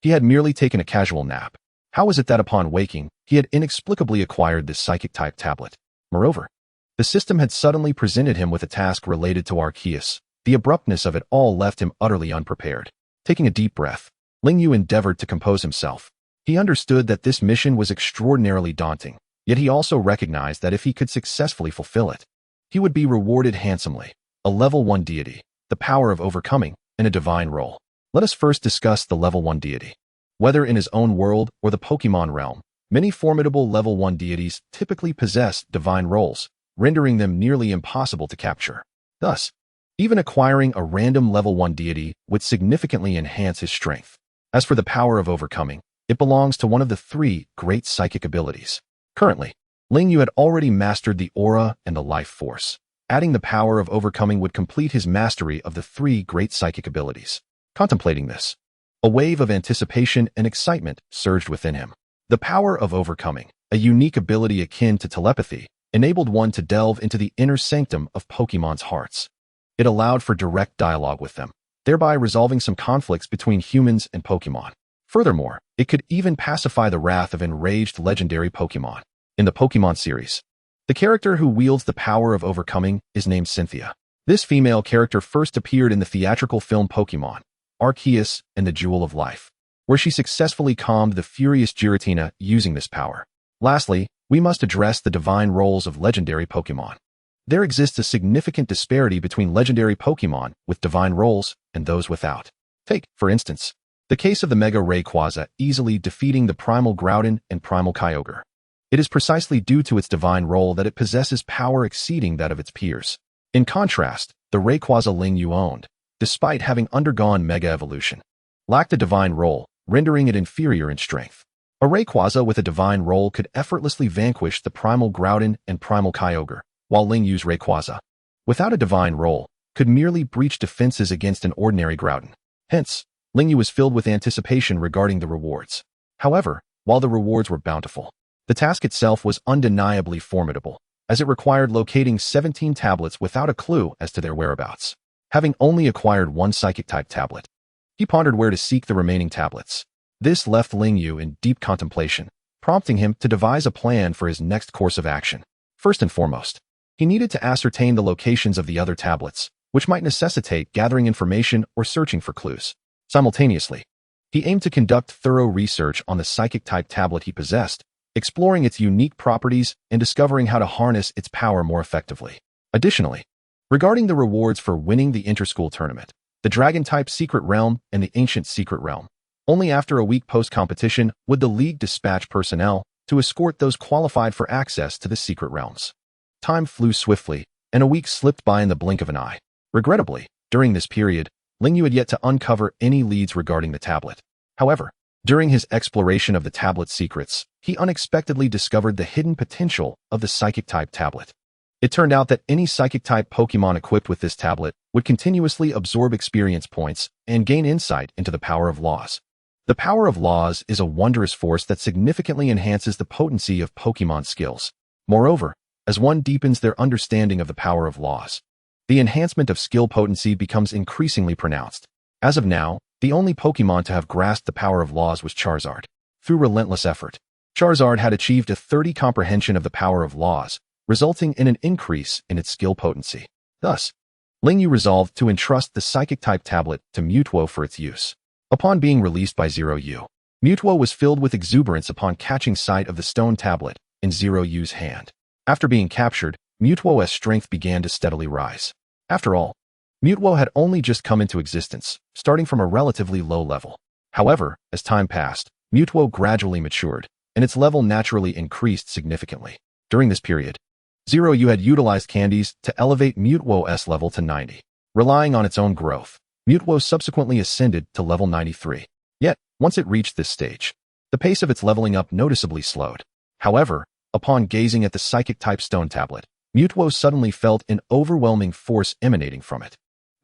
Speaker 2: He had merely taken a casual nap. How was it that upon waking, he had inexplicably acquired this psychic-type tablet? Moreover, the system had suddenly presented him with a task related to Arceus. The abruptness of it all left him utterly unprepared. Taking a deep breath, Ling Yu endeavored to compose himself. He understood that this mission was extraordinarily daunting, yet he also recognized that if he could successfully fulfill it, he would be rewarded handsomely. A level 1 deity, the power of overcoming, and a divine role. Let us first discuss the level 1 deity. Whether in his own world or the Pokémon realm, Many formidable level 1 deities typically possess divine roles, rendering them nearly impossible to capture. Thus, even acquiring a random level 1 deity would significantly enhance his strength. As for the power of overcoming, it belongs to one of the 3 great psychic abilities. Currently, Ling Yu had already mastered the aura and the life force. Adding the power of overcoming would complete his mastery of the 3 great psychic abilities. Contemplating this, a wave of anticipation and excitement surged within him. The power of overcoming, a unique ability akin to telepathy, enabled one to delve into the inner sanctum of Pokemon's hearts. It allowed for direct dialogue with them, thereby resolving some conflicts between humans and Pokemon. Furthermore, it could even pacify the wrath of enraged legendary Pokemon. In the Pokemon series, the character who wields the power of overcoming is named Cynthia. This female character first appeared in the theatrical film Pokemon, Arceus and the Jewel of Life, where she successfully calmed the furious Giratina using this power. Lastly, we must address the divine roles of legendary Pokemon. There exists a significant disparity between legendary Pokemon with divine roles and those without. Take, for instance, the case of the Mega Rayquaza easily defeating the Primal Groudon and Primal Kyogre. It is precisely due to its divine role that it possesses power exceeding that of its peers. In contrast, the Rayquaza Ling Yu owned, despite having undergone Mega Evolution, lacked a divine role, rendering it inferior in strength. A Rayquaza with a divine role could effortlessly vanquish the Primal Groudon and Primal Kyogre, while Ling Yu's Rayquaza, without a divine role, could merely breach defenses against an ordinary Groudon. Hence, Ling Yu was filled with anticipation regarding the rewards. However, while the rewards were bountiful, the task itself was undeniably formidable, as it required locating 17 tablets without a clue as to their whereabouts. Having only acquired 1 Psychic-type tablet, he pondered where to seek the remaining tablets. This left Ling Yu in deep contemplation, prompting him to devise a plan for his next course of action. First and foremost, he needed to ascertain the locations of the other tablets, which might necessitate gathering information or searching for clues. Simultaneously, he aimed to conduct thorough research on the Psychic-type tablet he possessed, exploring its unique properties and discovering how to harness its power more effectively. Additionally, regarding the rewards for winning the Interschool Tournament, the Dragon-type Secret Realm and the Ancient Secret Realm, only after a week post-competition would the League dispatch personnel to escort those qualified for access to the Secret Realms. Time flew swiftly, and a week slipped by in the blink of an eye. Regrettably, during this period, Ling Yu had yet to uncover any leads regarding the tablet. However, during his exploration of the tablet's secrets, he unexpectedly discovered the hidden potential of the Psychic-type tablet. It turned out that any Psychic-type Pokemon equipped with this tablet would continuously absorb experience points and gain insight into the power of laws. The power of laws is a wondrous force that significantly enhances the potency of Pokemon skills. Moreover, as one deepens their understanding of the power of laws, the enhancement of skill potency becomes increasingly pronounced. As of now, the only Pokemon to have grasped the power of laws was Charizard. Through relentless effort, Charizard had achieved a 30 comprehension of the power of laws, resulting in an increase in its skill potency. Thus, Ling Yu resolved to entrust the Psychic-type tablet to Mutuo for its use. Upon being released by Zeroyu, Mutuo was filled with exuberance upon catching sight of the stone tablet in Zeroyu's hand. After being captured, Mutuo's strength began to steadily rise. After all, Mutuo had only just come into existence, starting from a relatively low level. However, as time passed, Mutuo gradually matured, and its level naturally increased significantly. During this period, Zeroyu had utilized candies to elevate Mutuo's level to 90. Relying on its own growth, Mutuo subsequently ascended to level 93. Yet, once it reached this stage, the pace of its leveling up noticeably slowed. However, upon gazing at the Psychic-type stone tablet, Mutuo suddenly felt an overwhelming force emanating from it.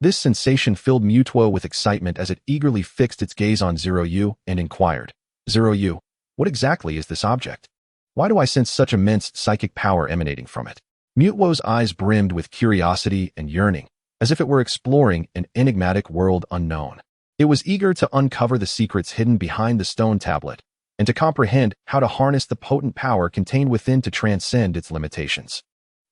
Speaker 2: This sensation filled Mutuo with excitement as it eagerly fixed its gaze on Zeroyu and inquired, "Zeroyu, what exactly is this object? Why do I sense such immense psychic power emanating from it?" Mutuo's eyes brimmed with curiosity and yearning, as if it were exploring an enigmatic world unknown. It was eager to uncover the secrets hidden behind the stone tablet, and to comprehend how to harness the potent power contained within to transcend its limitations.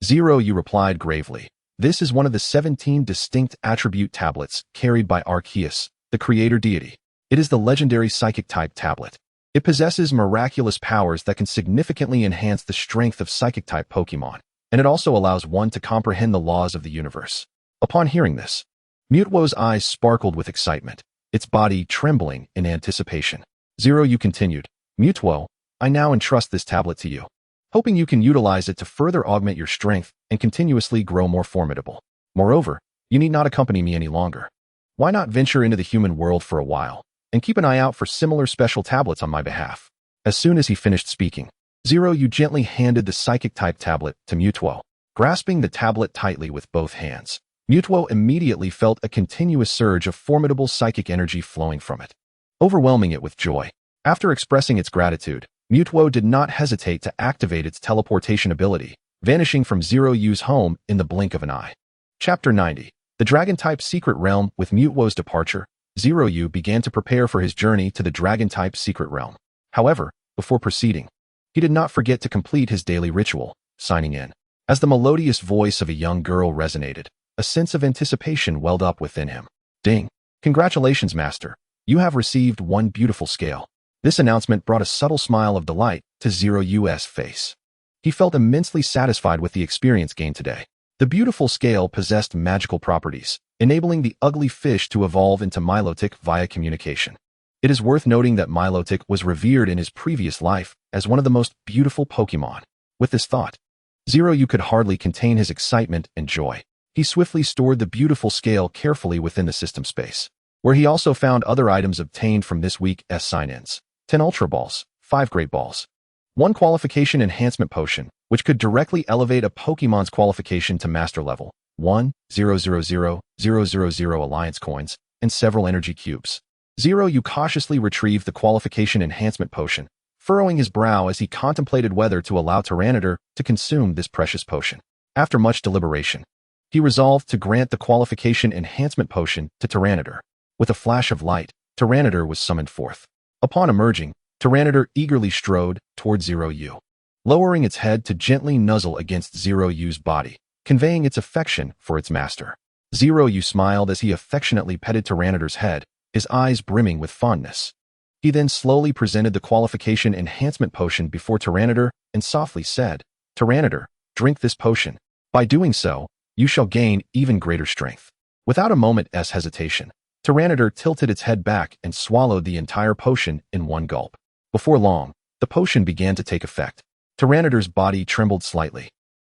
Speaker 2: Zeroyu replied gravely, "This is one of the 17 distinct attribute tablets carried by Arceus, the creator deity. It is the legendary Psychic-type tablet. It possesses miraculous powers that can significantly enhance the strength of Psychic-type Pokemon, and it also allows one to comprehend the laws of the universe." Upon hearing this, Mutuo's eyes sparkled with excitement, its body trembling in anticipation. Zeroyu continued, "Mutuo, I now entrust this tablet to you, hoping you can utilize it to further augment your strength and continuously grow more formidable. Moreover, you need not accompany me any longer. Why not venture into the human world for a while, and keep an eye out for similar special tablets on my behalf? As soon as he finished speaking, Zeroyu gently handed the Psychic-type tablet to Mutuo. Grasping the tablet tightly with both hands, Mutuo immediately felt a continuous surge of formidable psychic energy flowing from it, overwhelming it with joy. After expressing its gratitude, Mutuo did not hesitate to activate its teleportation ability, vanishing from Zeroyu's home in the blink of an eye. Chapter 90. The Dragon-type Secret Realm. With Mutuo's departure, Zeroyu began to prepare for his journey to the Dragon-type Secret Realm. However, before proceeding, he did not forget to complete his daily ritual, signing in. As the melodious voice of a young girl resonated, a sense of anticipation welled up within him. Ding! Congratulations, Master. You have received one beautiful scale. This announcement brought a subtle smile of delight to Zeroyu's face. He felt immensely satisfied with the experience gained today. The beautiful scale possessed magical properties, enabling the ugly fish to evolve into Milotic via communication. It is worth noting that Milotic was revered in his previous life as one of the most beautiful Pokémon. With this thought, Zeroyu could hardly contain his excitement and joy. He swiftly stored the beautiful scale carefully within the system space, where he also found other items obtained from this week's sign-ins. 10 Ultra Balls, 5 Great Balls, 1 Qualification Enhancement Potion, which could directly elevate a Pokémon's qualification to Master Level, 1,000,000 Alliance Coins, and several Energy Cubes. Zeroyu cautiously retrieved the Qualification Enhancement Potion, furrowing his brow as he contemplated whether to allow Tyranitar to consume this precious potion. After much deliberation, he resolved to grant the Qualification Enhancement Potion to Tyranitar. With a flash of light, Tyranitar was summoned forth. Upon emerging, Tyranitar eagerly strode toward Zeroyu, lowering its head to gently nuzzle against Zeroyu's body, conveying its affection for its master. Zeroyu smiled as he affectionately petted Tyranitar's head, his eyes brimming with fondness. He then slowly presented the Qualification Enhancement Potion before Tyranitar and softly said, "Tyranitar, drink this potion. By doing so, you shall gain even greater strength." Without a moment's hesitation, Tyranitar tilted its head back and swallowed the entire potion in one gulp. Before long, the potion began to take effect. Tyranitar's body trembled slightly,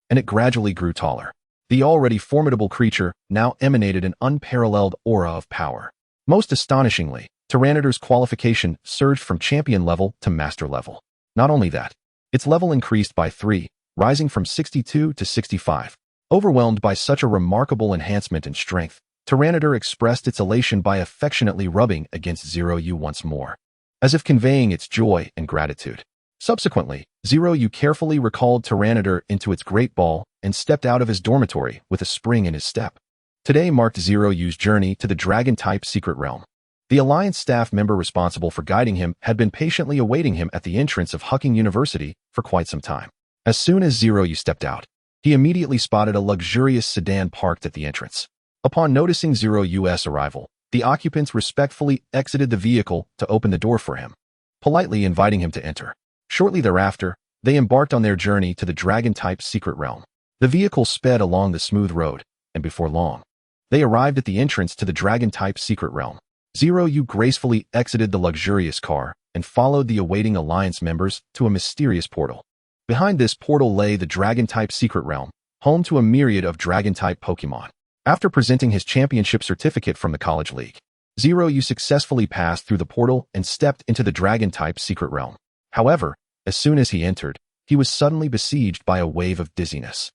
Speaker 2: and it gradually grew taller. The already formidable creature now emanated an unparalleled aura of power. Most astonishingly, Tyranitar's qualification surged from champion level to master level. Not only that, its level increased by 3, rising from 62 to 65. Overwhelmed by such a remarkable enhancement in strength, Tyranitar expressed its elation by affectionately rubbing against Zeroyu once more, as if conveying its joy and gratitude. Subsequently, Zeroyu carefully recalled Tyranitar into its great ball and stepped out of his dormitory with a spring in his step. Today marked Zeroyu's journey to the Dragon-type Secret Realm. The Alliance staff member responsible for guiding him had been patiently awaiting him at the entrance of Hucking University for quite some time. As soon as Zeroyu stepped out, he immediately spotted a luxurious sedan parked at the entrance. Upon noticing Zeroyu's arrival, the occupants respectfully exited the vehicle to open the door for him, politely inviting him to enter. Shortly thereafter, they embarked on their journey to the Dragon-type Secret Realm. The vehicle sped along the smooth road, and before long, they arrived at the entrance to the Dragon-type Secret Realm. Zeroyu gracefully exited the luxurious car and followed the awaiting Alliance members to a mysterious portal. Behind this portal lay the Dragon-type Secret Realm, home to a myriad of Dragon-type Pokémon. After presenting his championship certificate from the College League, Zeroyu successfully passed through the portal and stepped into the Dragon-type Secret Realm. However, as soon as he entered, he was suddenly besieged by a wave of dizziness.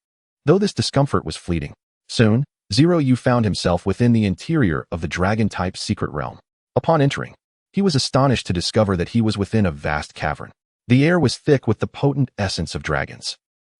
Speaker 2: Though this discomfort was fleeting, soon, Zeroyu found himself within the interior of the Dragon-type Secret Realm. Upon entering, he was astonished to discover that he was within a vast cavern. The air was thick with the potent essence of dragons,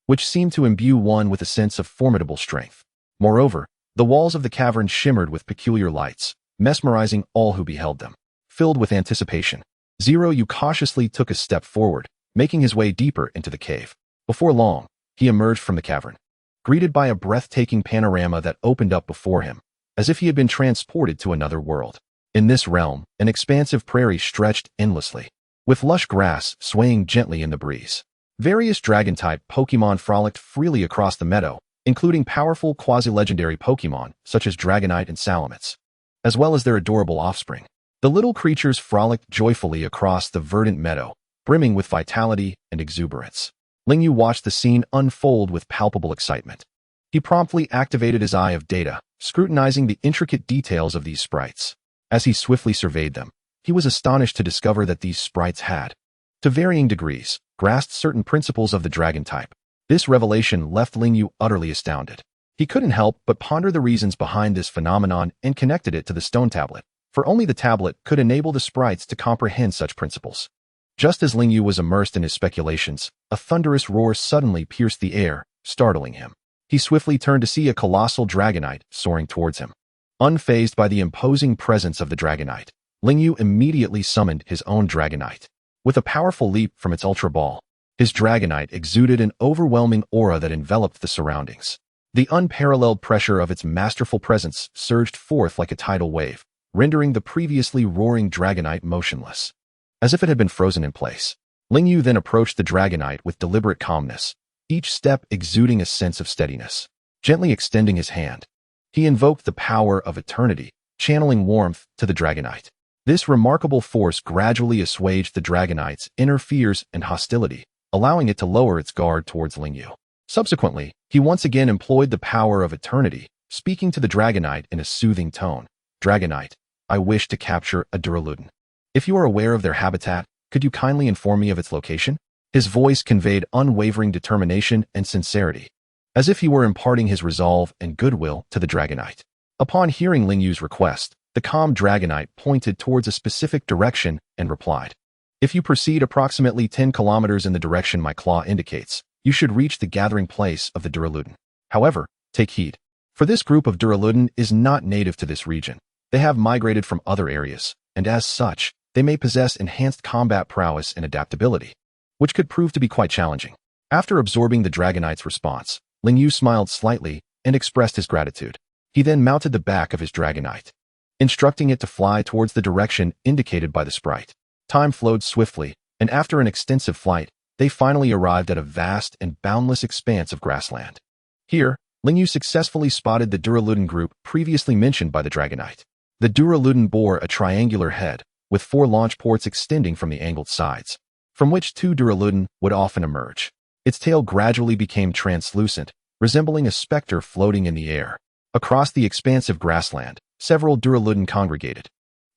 Speaker 2: which seemed to imbue one with a sense of formidable strength. Moreover, the walls of the cavern shimmered with peculiar lights, mesmerizing all who beheld them. Filled with anticipation, Zeroyu cautiously took a step forward, making his way deeper into the cave. Before long, he emerged from the cavern, greeted by a breathtaking panorama that opened up before him, as if he had been transported to another world. In this realm, an expansive prairie stretched endlessly, with lush grass swaying gently in the breeze. Various dragon-type Pokémon frolicked freely across the meadow, including powerful quasi-legendary Pokémon such as Dragonite and Salamence, as well as their adorable offspring. The little creatures frolicked joyfully across the verdant meadow, brimming with vitality and exuberance. Ling Yu watched the scene unfold with palpable excitement. He promptly activated his eye of data, scrutinizing the intricate details of these sprites. As he swiftly surveyed them, he was astonished to discover that these sprites had, to varying degrees, grasped certain principles of the dragon type. This revelation left Ling Yu utterly astounded. He couldn't help but ponder the reasons behind this phenomenon and connected it to the stone tablet, for only the tablet could enable the sprites to comprehend such principles. Just as Ling Yu was immersed in his speculations, a thunderous roar suddenly pierced the air, startling him. He swiftly turned to see a colossal dragonite soaring towards him. Unfazed by the imposing presence of the dragonite, Ling Yu immediately summoned his own dragonite. With a powerful leap from its ultra ball, his dragonite exuded an overwhelming aura that enveloped the surroundings. The unparalleled pressure of its masterful presence surged forth like a tidal wave, rendering the previously roaring dragonite motionless, as if it had been frozen in place. Ling Yu then approached the dragonite with deliberate calmness, each step exuding a sense of steadiness. Gently extending his hand, he invoked the power of eternity, channeling warmth to the dragonite. This remarkable force gradually assuaged the dragonite's inner fears and hostility, allowing it to lower its guard towards Ling Yu. Subsequently, he once again employed the power of eternity, speaking to the dragonite in a soothing tone. Dragonite, I wish to capture a Duraludon. If you are aware of their habitat, could you kindly inform me of its location? His voice conveyed unwavering determination and sincerity, as if he were imparting his resolve and goodwill to the dragonite. Upon hearing Ling Yu's request, the calm dragonite pointed towards a specific direction and replied, If you proceed approximately 10 kilometers in the direction my claw indicates, you should reach the gathering place of the Duraludon. However, take heed, for this group of Duraludon is not native to this region. They have migrated from other areas, and as such, they may possess enhanced combat prowess and adaptability, which could prove to be quite challenging. After absorbing the dragonite's response, Ling Yu smiled slightly and expressed his gratitude. He then mounted the back of his dragonite, instructing it to fly towards the direction indicated by the sprite. Time flowed swiftly, and after an extensive flight, they finally arrived at a vast and boundless expanse of grassland. Here, Ling Yu successfully spotted the Duraludon group previously mentioned by the dragonite. The Duraludon bore a triangular head, with 4 launch ports extending from the angled sides, from which 2 Duraludon would often emerge. Its tail gradually became translucent, resembling a specter floating in the air. Across the expansive grassland, several Duraludon congregated,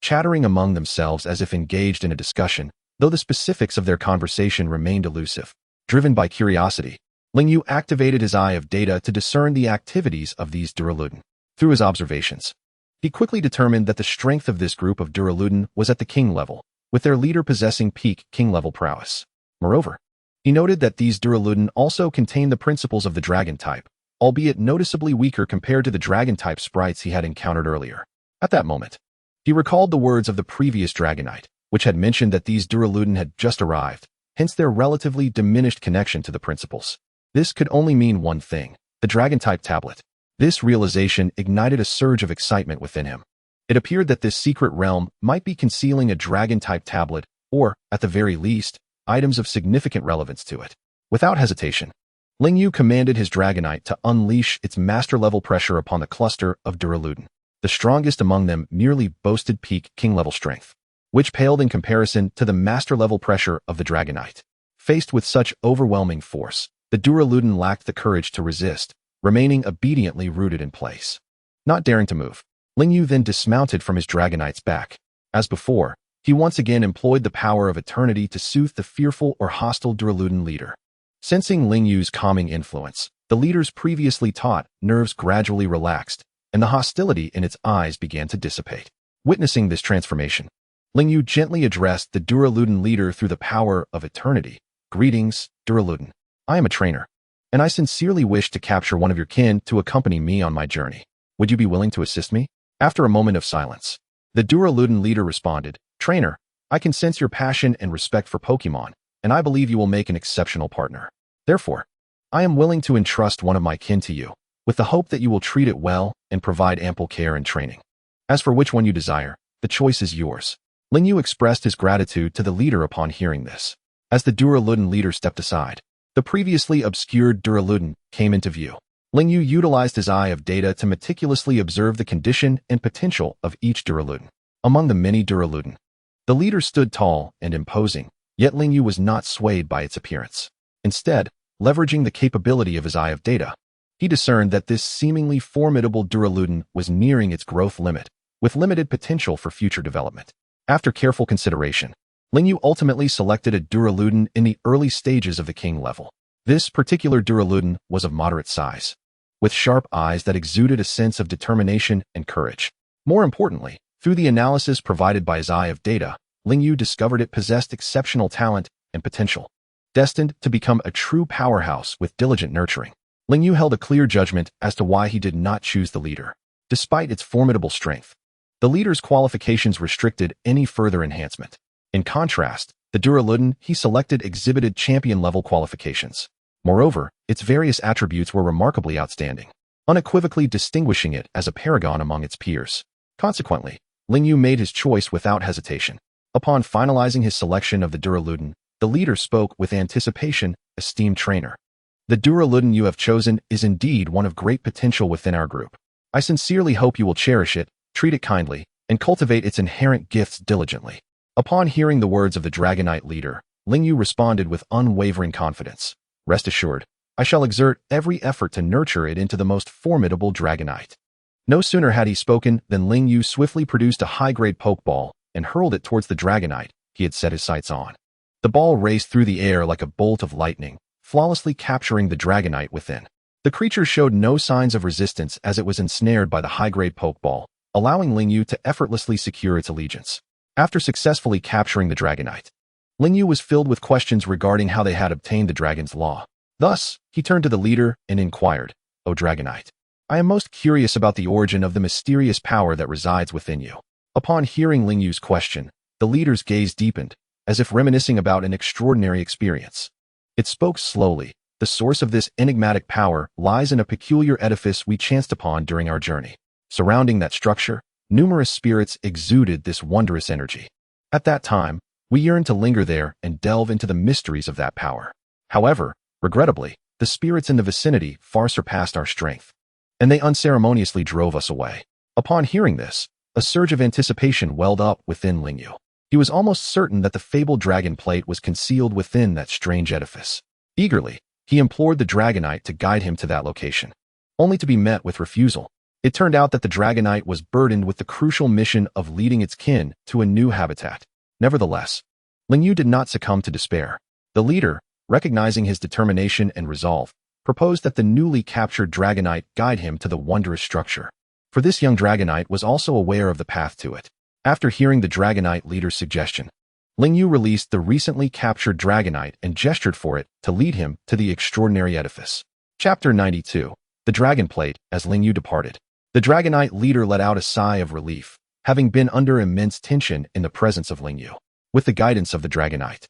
Speaker 2: chattering among themselves as if engaged in a discussion, though the specifics of their conversation remained elusive. Driven by curiosity, Ling Yu activated his eye of data to discern the activities of these Duraludon. Through his observations, he quickly determined that the strength of this group of Duraludon was at the king level, with their leader possessing peak king-level prowess. Moreover, he noted that these Duraludon also contained the principles of the dragon type, albeit noticeably weaker compared to the dragon-type sprites he had encountered earlier. At that moment, he recalled the words of the previous dragonite, which had mentioned that these Duraludon had just arrived, hence their relatively diminished connection to the principles. This could only mean one thing: the dragon-type tablet. This realization ignited a surge of excitement within him. It appeared that this secret realm might be concealing a dragon-type tablet, or, at the very least, items of significant relevance to it. Without hesitation, Ling Yu commanded his dragonite to unleash its master-level pressure upon the cluster of Duraludon. The strongest among them merely boasted peak king-level strength, which paled in comparison to the master-level pressure of the dragonite. Faced with such overwhelming force, the Duraludon lacked the courage to resist, remaining obediently rooted in place. Not daring to move, Ling Yu then dismounted from his dragonite's back. As before, he once again employed the power of eternity to soothe the fearful or hostile Duraludon leader. Sensing Ling Yu's calming influence, the leader's previously taut nerves gradually relaxed, and the hostility in its eyes began to dissipate. Witnessing this transformation, Ling Yu gently addressed the Duraludon leader through the power of eternity. Greetings, Duraludon. I am a trainer, and I sincerely wish to capture one of your kin to accompany me on my journey. Would you be willing to assist me? After a moment of silence, the Duraludon leader responded, Trainer, I can sense your passion and respect for Pokémon, and I believe you will make an exceptional partner. Therefore, I am willing to entrust one of my kin to you, with the hope that you will treat it well and provide ample care and training. As for which one you desire, the choice is yours. Ling Yu expressed his gratitude to the leader upon hearing this. As the Duraludon leader stepped aside, the previously obscured Duraludon came into view. Ling Yu utilized his eye of data to meticulously observe the condition and potential of each Duraludon. Among the many Duraludon, the leader stood tall and imposing, Yet Ling Yu was not swayed by its appearance. Instead, leveraging the capability of his Eye of Data, he discerned that this seemingly formidable Duraludon was nearing its growth limit, with limited potential for future development. After careful consideration, Ling Yu ultimately selected a Duraludon in the early stages of the king level. This particular Duraludon was of moderate size, with sharp eyes that exuded a sense of determination and courage. More importantly, through the analysis provided by his Eye of Data, Ling Yu discovered it possessed exceptional talent and potential, destined to become a true powerhouse with diligent nurturing. Ling Yu held a clear judgment as to why he did not choose the leader. Despite its formidable strength, the leader's qualifications restricted any further enhancement. In contrast, the Duraludon he selected exhibited champion-level qualifications. Moreover, its various attributes were remarkably outstanding, unequivocally distinguishing it as a paragon among its peers. Consequently, Ling Yu made his choice without hesitation. Upon finalizing his selection of the Duraludon, the leader spoke with anticipation, "Esteemed trainer, the Duraludon you have chosen is indeed one of great potential within our group. I sincerely hope you will cherish it, treat it kindly, and cultivate its inherent gifts diligently." Upon hearing the words of the Dragonite leader, Ling Yu responded with unwavering confidence. "Rest assured, I shall exert every effort to nurture it into the most formidable Dragonite." No sooner had he spoken than Ling Yu swiftly produced a high-grade Pokeball and hurled it towards the Dragonite he had set his sights on. The ball raced through the air like a bolt of lightning, flawlessly capturing the Dragonite within. The creature showed no signs of resistance as it was ensnared by the high-grade Pokeball, allowing Ling Yu to effortlessly secure its allegiance. After successfully capturing the Dragonite, Ling Yu was filled with questions regarding how they had obtained the Dragon's Law. Thus, he turned to the leader and inquired, "O Dragonite, I am most curious about the origin of the mysterious power that resides within you." Upon hearing Ling Yu's question, the leader's gaze deepened, as if reminiscing about an extraordinary experience. It spoke slowly. "The source of this enigmatic power lies in a peculiar edifice we chanced upon during our journey. Surrounding that structure, numerous spirits exuded this wondrous energy. At that time, we yearned to linger there and delve into the mysteries of that power. However, regrettably, the spirits in the vicinity far surpassed our strength, and they unceremoniously drove us away." Upon hearing this, a surge of anticipation welled up within Ling Yu. He was almost certain that the fabled dragon plate was concealed within that strange edifice. Eagerly, he implored the Dragonite to guide him to that location, only to be met with refusal. It turned out that the Dragonite was burdened with the crucial mission of leading its kin to a new habitat. Nevertheless, Ling Yu did not succumb to despair. The leader, recognizing his determination and resolve, proposed that the newly captured Dragonite guide him to the wondrous structure. For this young Dragonite was also aware of the path to it. After hearing the Dragonite leader's suggestion, Ling Yu released the recently captured Dragonite and gestured for it to lead him to the extraordinary edifice. Chapter 92. The Dragon Plate. As Ling Yu departed, the Dragonite leader let out a sigh of relief, having been under immense tension in the presence of Ling Yu. With the guidance of the Dragonite,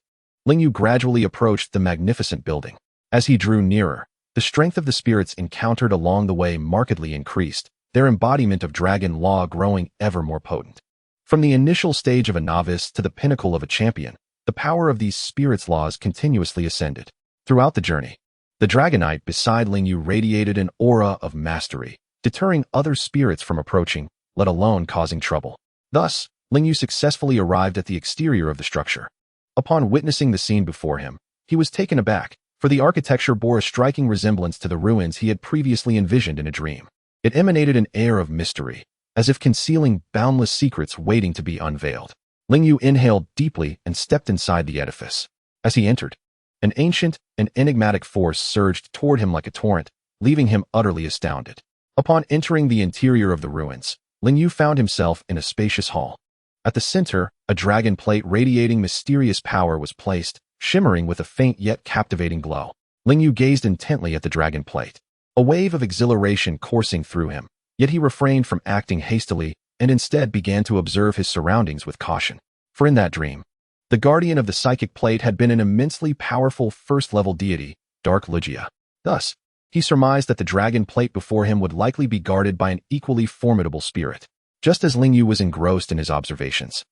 Speaker 2: Ling Yu gradually approached the magnificent building. As he drew nearer, the strength of the spirits encountered along the way markedly increased, their embodiment of dragon law growing ever more potent. From the initial stage of a novice to the pinnacle of a champion, the power of these spirits' laws continuously ascended. Throughout the journey, the Dragonite beside Ling Yu radiated an aura of mastery, deterring other spirits from approaching, let alone causing trouble. Thus, Ling Yu successfully arrived at the exterior of the structure. Upon witnessing the scene before him, he was taken aback, for the architecture bore a striking resemblance to the ruins he had previously envisioned in a dream. It emanated an air of mystery, as if concealing boundless secrets waiting to be unveiled. Ling Yu inhaled deeply and stepped inside the edifice. As he entered, an ancient and enigmatic force surged toward him like a torrent, leaving him utterly astounded. Upon entering the interior of the ruins, Ling Yu found himself in a spacious hall. At the center, a dragon plate radiating mysterious power was placed, shimmering with a faint yet captivating glow. Ling Yu gazed intently at the dragon plate, a wave of exhilaration coursing through him. Yet he refrained from acting hastily and instead began to observe his surroundings with caution. For in that dream, the guardian of the psychic plate had been an immensely powerful first-level deity, Dark Lugia. Thus, he surmised that the dragon plate before him would likely be guarded by an equally formidable spirit. Just as Ling Yu was engrossed in his observations,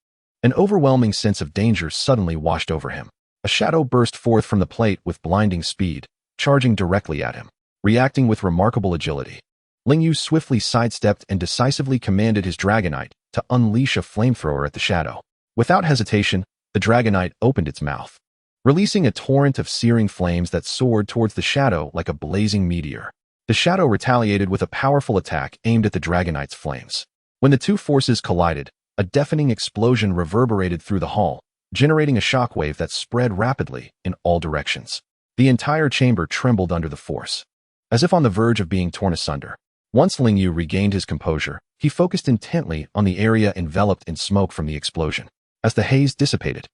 Speaker 2: an overwhelming sense of danger suddenly washed over him. A shadow burst forth from the plate with blinding speed, charging directly at him. Reacting with remarkable agility, Ling Yu swiftly sidestepped and decisively commanded his Dragonite to unleash a flamethrower at the shadow. Without hesitation, the Dragonite opened its mouth, releasing a torrent of searing flames that soared towards the shadow like a blazing meteor. The shadow retaliated with a powerful attack aimed at the Dragonite's flames. When the two forces collided, a deafening explosion reverberated through the hall, generating a shockwave that spread rapidly in all directions. The entire chamber trembled under the force, as if on the verge of being torn asunder. Once Lingyu regained his composure, he focused intently on the area enveloped in smoke from the explosion. As the haze dissipated,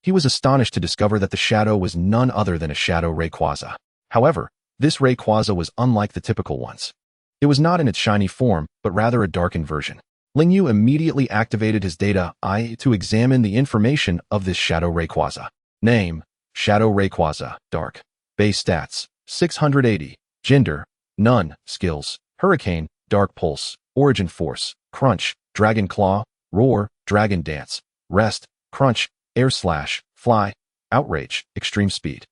Speaker 2: he was astonished to discover that the shadow was none other than a shadow Rayquaza. However, this Rayquaza was unlike the typical ones. It was not in its shiny form, but rather a darkened version. Lingyu immediately activated his data eye to examine the information of this shadow Rayquaza. Name: Shadow Rayquaza, Dark. Base stats: 680. Gender: None. Skills: Hurricane, Dark Pulse, Origin Force, Crunch, Dragon Claw, Roar, Dragon Dance, Rest, Crunch, Air Slash, Fly, Outrage, Extreme Speed,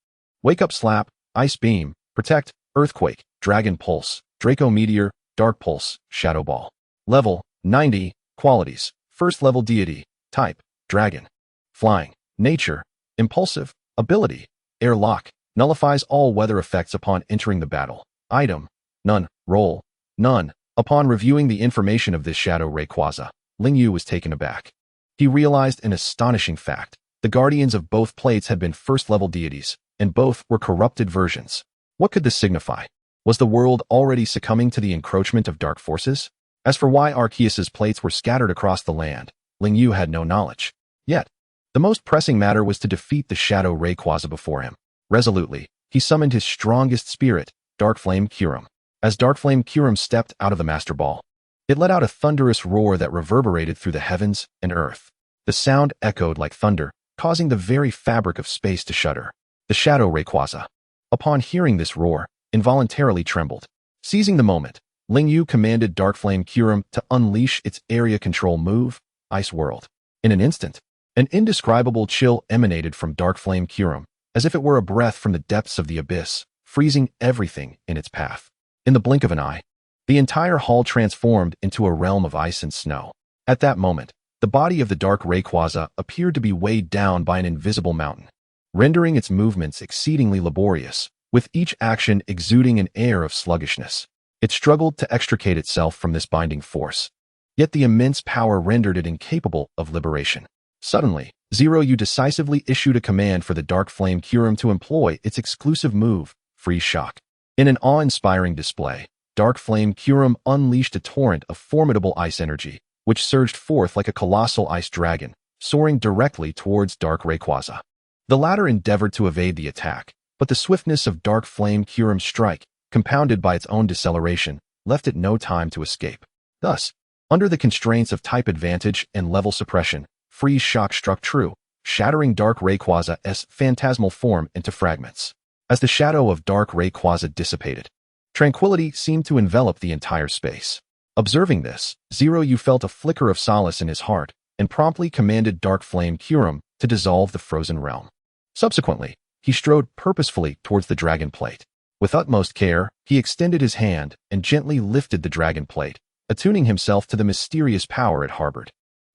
Speaker 2: Wake Up Slap, Ice Beam, Protect, Earthquake, Dragon Pulse, Draco Meteor, Dark Pulse, Shadow Ball. Level: 90. Qualities: First level Deity. Type: Dragon. Flying. Nature: Impulsive. Ability: Airlock. Nullifies all weather effects upon entering the battle. Item: None. Role: None. Upon reviewing the information of this shadow Rayquaza, Lingyu was taken aback. He realized an astonishing fact. The guardians of both plates had been first-level deities, and both were corrupted versions. What could this signify? Was the world already succumbing to the encroachment of dark forces? As for why Arceus's plates were scattered across the land, Lingyu had no knowledge. Yet, the most pressing matter was to defeat the shadow Rayquaza before him. Resolutely, he summoned his strongest spirit, Dark Flame Kyurem. As Dark Flame Kyurem stepped out of the Master Ball, it let out a thunderous roar that reverberated through the heavens and earth. The sound echoed like thunder, causing the very fabric of space to shudder. The shadow Rayquaza, upon hearing this roar, involuntarily trembled. Seizing the moment, Lingyu commanded Dark Flame Kyurem to unleash its area control move, Ice World. In an instant, an indescribable chill emanated from Dark Flame Kyurem, as if it were a breath from the depths of the abyss, freezing everything in its path. In the blink of an eye, the entire hall transformed into a realm of ice and snow. At that moment, the body of the dark Rayquaza appeared to be weighed down by an invisible mountain, rendering its movements exceedingly laborious, with each action exuding an air of sluggishness. It struggled to extricate itself from this binding force, yet the immense power rendered it incapable of liberation. Suddenly, Zeroyu decisively issued a command for the Dark Flame Kyurem to employ its exclusive move, Freeze Shock. In an awe-inspiring display, Dark Flame Kyurem unleashed a torrent of formidable ice energy, which surged forth like a colossal ice dragon, soaring directly towards Dark Rayquaza. The latter endeavored to evade the attack, but the swiftness of Dark Flame Kyurem's strike, compounded by its own deceleration, left it no time to escape. Thus, under the constraints of type advantage and level suppression, Freeze Shock struck true, shattering Dark Rayquaza's phantasmal form into fragments. As the shadow of Dark Rayquaza dissipated, tranquility seemed to envelop the entire space. Observing this, Zeroyu felt a flicker of solace in his heart and promptly commanded Dark Flame Kyurem to dissolve the frozen realm. Subsequently, he strode purposefully towards the dragon plate. With utmost care, he extended his hand and gently lifted the dragon plate, attuning himself to the mysterious power it harbored.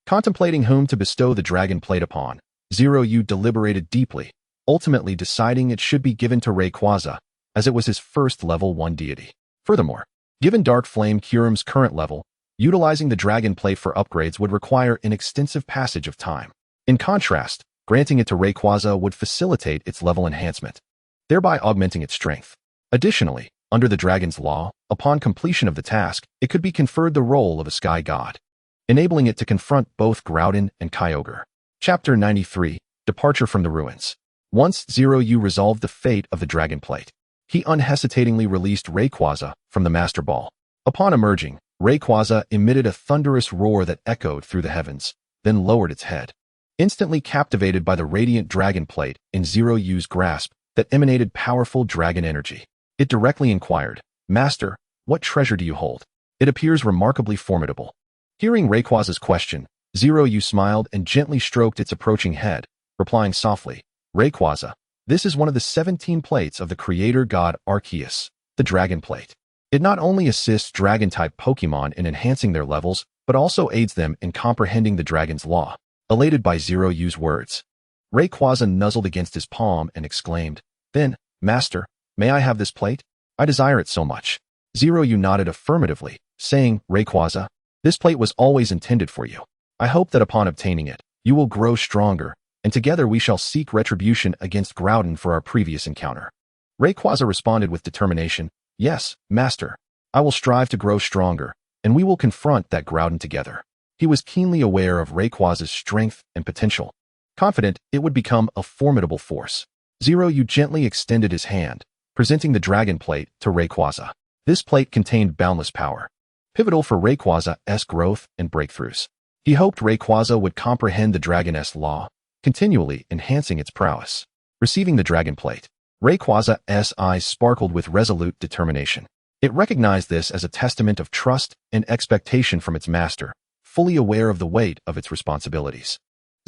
Speaker 2: Contemplating whom to bestow the dragon plate upon, Zeroyu deliberated deeply, ultimately deciding it should be given to Rayquaza, as it was his first level 1 deity. Furthermore, given Dark Flame Kyurem's current level, utilizing the dragon plate for upgrades would require an extensive passage of time. In contrast, granting it to Rayquaza would facilitate its level enhancement, thereby augmenting its strength. Additionally, under the dragon's law, upon completion of the task, it could be conferred the role of a sky god, enabling it to confront both Groudon and Kyogre. Chapter 93, Departure from the Ruins. Once Zeroyu resolved the fate of the dragon plate, he unhesitatingly released Rayquaza from the Master Ball. Upon emerging, Rayquaza emitted a thunderous roar that echoed through the heavens, then lowered its head. Instantly captivated by the radiant dragon plate in Zeroyu's grasp that emanated powerful dragon energy, it directly inquired, "Master, what treasure do you hold? It appears remarkably formidable." Hearing Rayquaza's question, Zeroyu smiled and gently stroked its approaching head, replying softly, "Rayquaza, this is one of the 17 plates of the creator god Arceus, the Dragon Plate. It not only assists dragon-type Pokémon in enhancing their levels, but also aids them in comprehending the dragon's law." Elated by Zeroyu's words, Rayquaza nuzzled against his palm and exclaimed, "Then, Master, may I have this plate? I desire it so much." Zeroyu nodded affirmatively, saying, "Rayquaza, this plate was always intended for you. I hope that upon obtaining it, you will grow stronger, and together we shall seek retribution against Groudon for our previous encounter." Rayquaza responded with determination, "Yes, Master. I will strive to grow stronger, and we will confront that Groudon together." He was keenly aware of Rayquaza's strength and potential, confident it would become a formidable force. Zeroyu gently extended his hand, presenting the dragon plate to Rayquaza. This plate contained boundless power, pivotal for Rayquaza's growth and breakthroughs. He hoped Rayquaza would comprehend the Dragon's law, continually enhancing its prowess. Receiving the dragon plate, Rayquaza's eyes sparkled with resolute determination. It recognized this as a testament of trust and expectation from its master, fully aware of the weight of its responsibilities.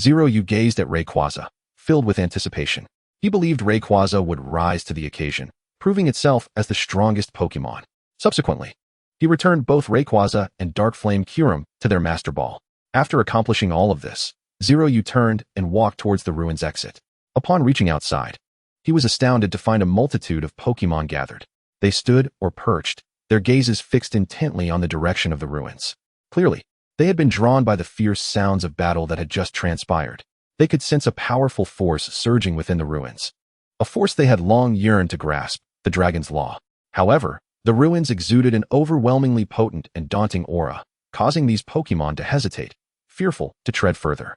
Speaker 2: Zeroyu gazed at Rayquaza, filled with anticipation. He believed Rayquaza would rise to the occasion, proving itself as the strongest Pokémon. Subsequently, he returned both Rayquaza and Dark Flame Kyurem to their Master Ball. After accomplishing all of this, Zeroyu turned and walked towards the ruins exit. Upon reaching outside, he was astounded to find a multitude of Pokémon gathered. They stood or perched, their gazes fixed intently on the direction of the ruins. Clearly, they had been drawn by the fierce sounds of battle that had just transpired. They could sense a powerful force surging within the ruins, a force they had long yearned to grasp, the Dragon's Law. However, the ruins exuded an overwhelmingly potent and daunting aura, causing these Pokémon to hesitate, fearful to tread further.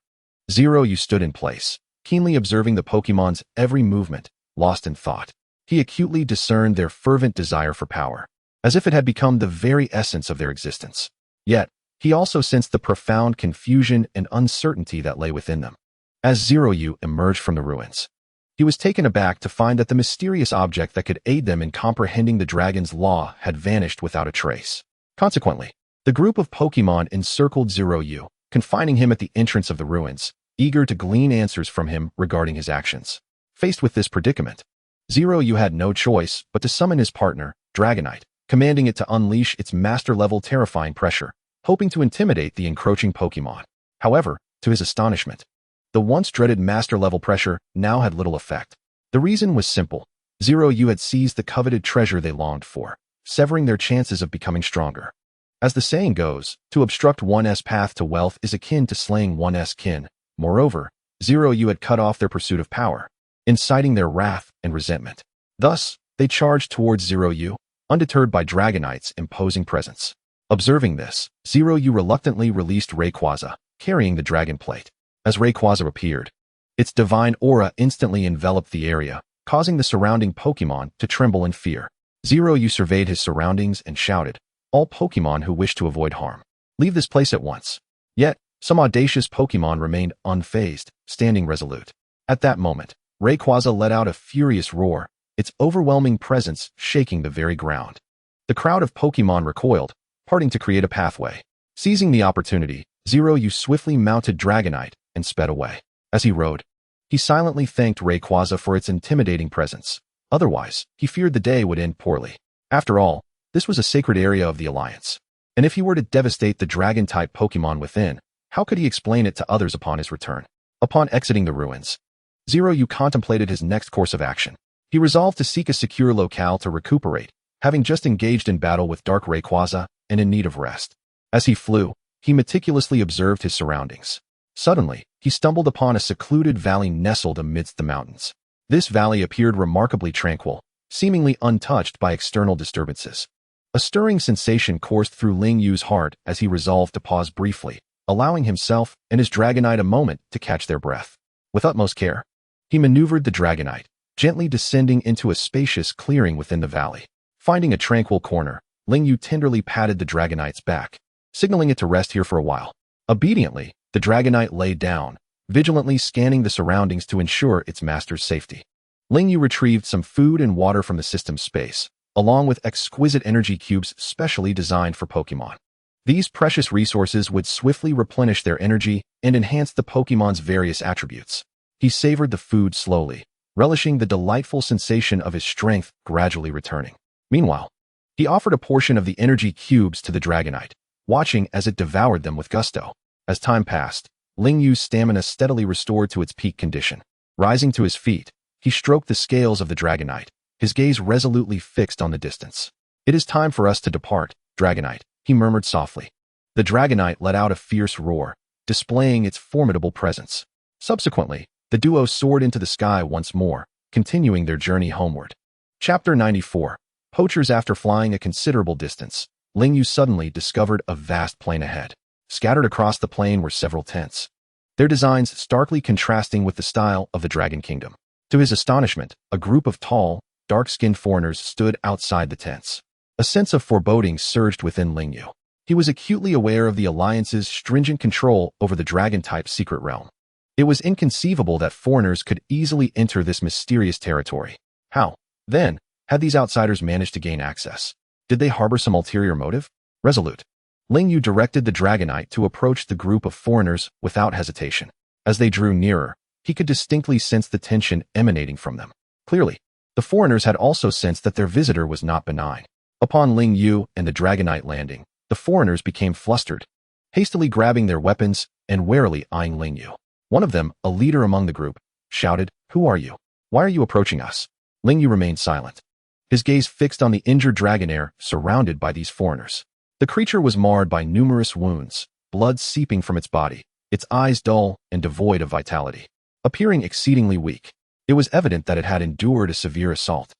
Speaker 2: Zeroyu stood in place, keenly observing the Pokémon's every movement, lost in thought. He acutely discerned their fervent desire for power, as if it had become the very essence of their existence. Yet, he also sensed the profound confusion and uncertainty that lay within them. As Zeroyu emerged from the ruins, he was taken aback to find that the mysterious object that could aid them in comprehending the Dragon's Law had vanished without a trace. Consequently, the group of Pokémon encircled Zeroyu, confining him at the entrance of the ruins, eager to glean answers from him regarding his actions. Faced with this predicament, Zeroyu had no choice but to summon his partner, Dragonite, commanding it to unleash its master-level terrifying pressure, hoping to intimidate the encroaching Pokémon. However, to his astonishment, the once-dreaded master-level pressure now had little effect. The reason was simple. Zeroyu had seized the coveted treasure they longed for, severing their chances of becoming stronger. As the saying goes, to obstruct one's path to wealth is akin to slaying one's kin. Moreover, Zeroyu had cut off their pursuit of power, inciting their wrath and resentment. Thus, they charged towards Zeroyu, undeterred by Dragonite's imposing presence. Observing this, Zeroyu reluctantly released Rayquaza, carrying the dragon plate. As Rayquaza appeared, its divine aura instantly enveloped the area, causing the surrounding Pokémon to tremble in fear. Zeroyu surveyed his surroundings and shouted, "All Pokémon who wish to avoid harm, leave this place at once." Yet, some audacious Pokémon remained unfazed, standing resolute. At that moment, Rayquaza let out a furious roar, its overwhelming presence shaking the very ground. The crowd of Pokémon recoiled, parting to create a pathway. Seizing the opportunity, Zeroyu swiftly mounted Dragonite and sped away. As he rode, he silently thanked Rayquaza for its intimidating presence. Otherwise, he feared the day would end poorly. After all, this was a sacred area of the Alliance, and if he were to devastate the dragon-type Pokémon within, how could he explain it to others upon his return? Upon exiting the ruins, Zeroyu contemplated his next course of action. He resolved to seek a secure locale to recuperate, having just engaged in battle with Dark Rayquaza and in need of rest. As he flew, he meticulously observed his surroundings. Suddenly, he stumbled upon a secluded valley nestled amidst the mountains. This valley appeared remarkably tranquil, seemingly untouched by external disturbances. A stirring sensation coursed through Ling Yu's heart as he resolved to pause briefly, allowing himself and his Dragonite a moment to catch their breath. With utmost care, he maneuvered the Dragonite, gently descending into a spacious clearing within the valley. Finding a tranquil corner, Ling Yu tenderly patted the Dragonite's back, signaling it to rest here for a while. Obediently, the Dragonite lay down, vigilantly scanning the surroundings to ensure its master's safety. Ling Yu retrieved some food and water from the system's space, along with exquisite energy cubes specially designed for Pokémon. These precious resources would swiftly replenish their energy and enhance the Pokémon's various attributes. He savored the food slowly, relishing the delightful sensation of his strength gradually returning. Meanwhile, he offered a portion of the energy cubes to the Dragonite, watching as it devoured them with gusto. As time passed, Ling Yu's stamina steadily restored to its peak condition. Rising to his feet, he stroked the scales of the Dragonite, his gaze resolutely fixed on the distance. "It is time for us to depart, Dragonite," he murmured softly. The Dragonite let out a fierce roar, displaying its formidable presence. Subsequently, the duo soared into the sky once more, continuing their journey homeward. Chapter 94. Poachers. After flying a considerable distance, Lingyu suddenly discovered a vast plain ahead. Scattered across the plain were several tents, their designs starkly contrasting with the style of the Dragon Kingdom. To his astonishment, a group of tall, dark-skinned foreigners stood outside the tents. A sense of foreboding surged within Lingyu. He was acutely aware of the Alliance's stringent control over the Dragon-type secret realm. It was inconceivable that foreigners could easily enter this mysterious territory. How, then, had these outsiders managed to gain access? Did they harbor some ulterior motive? Resolute, Lingyu directed the Dragonite to approach the group of foreigners without hesitation. As they drew nearer, he could distinctly sense the tension emanating from them. Clearly, the foreigners had also sensed that their visitor was not benign. Upon Lingyu and the Dragonite landing, the foreigners became flustered, hastily grabbing their weapons and warily eyeing Lingyu. One of them, a leader among the group, shouted, "Who are you? Why are you approaching us?" Lingyu remained silent, his gaze fixed on the injured Dragonair surrounded by these foreigners. The creature was marred by numerous wounds, blood seeping from its body, its eyes dull and devoid of vitality, appearing exceedingly weak. It was evident that it had endured a severe assault.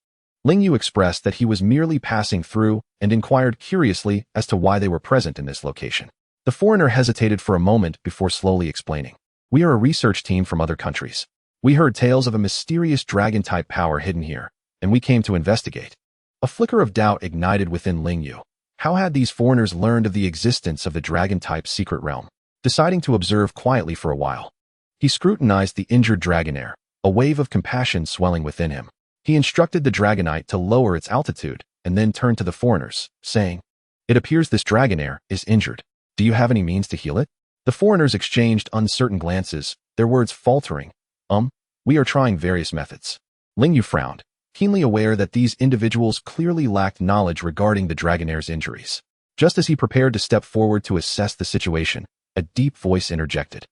Speaker 2: Lingyu expressed that he was merely passing through and inquired curiously as to why they were present in this location. The foreigner hesitated for a moment before slowly explaining. "We are a research team from other countries. We heard tales of a mysterious dragon-type power hidden here, and we came to investigate." A flicker of doubt ignited within Lingyu. How had these foreigners learned of the existence of the dragon-type secret realm? Deciding to observe quietly for a while, he scrutinized the injured Dragonair, a wave of compassion swelling within him. He instructed the Dragonite to lower its altitude and then turned to the foreigners, saying, "It appears this Dragonair is injured. Do you have any means to heal it?" The foreigners exchanged uncertain glances, their words faltering. We are trying various methods." Lingyu frowned, keenly aware that these individuals clearly lacked knowledge regarding the Dragonair's injuries. Just as he prepared to step forward to assess the situation, a deep voice interjected.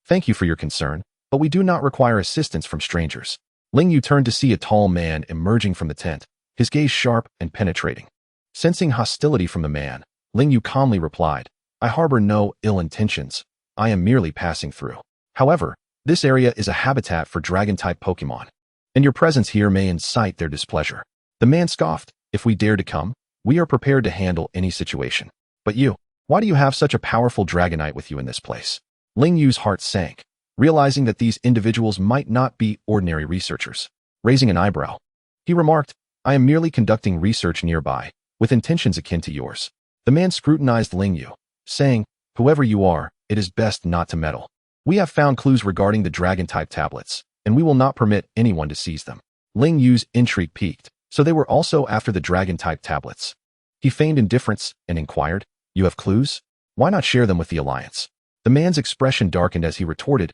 Speaker 2: "Thank you for your concern, but we do not require assistance from strangers." Lingyu turned to see a tall man emerging from the tent, his gaze sharp and penetrating. Sensing hostility from the man, Lingyu calmly replied, "I harbor no ill intentions. I am merely passing through. However, this area is a habitat for dragon-type Pokémon, and your presence here may incite their displeasure." The man scoffed, "If we dare to come, we are prepared to handle any situation. But you, why do you have such a powerful Dragonite with you in this place?" Lingyu's heart sank, realizing that these individuals might not be ordinary researchers. Raising an eyebrow, he remarked, "I am merely conducting research nearby, with intentions akin to yours." The man scrutinized Lingyu, saying, "Whoever you are, it is best not to meddle. We have found clues regarding the Dragon-type tablets, and we will not permit anyone to seize them." Lingyu's intrigue piqued, so they were also after the Dragon-type tablets. He feigned indifference and inquired, "You have clues? Why not share them with the Alliance?" The man's expression darkened as he retorted,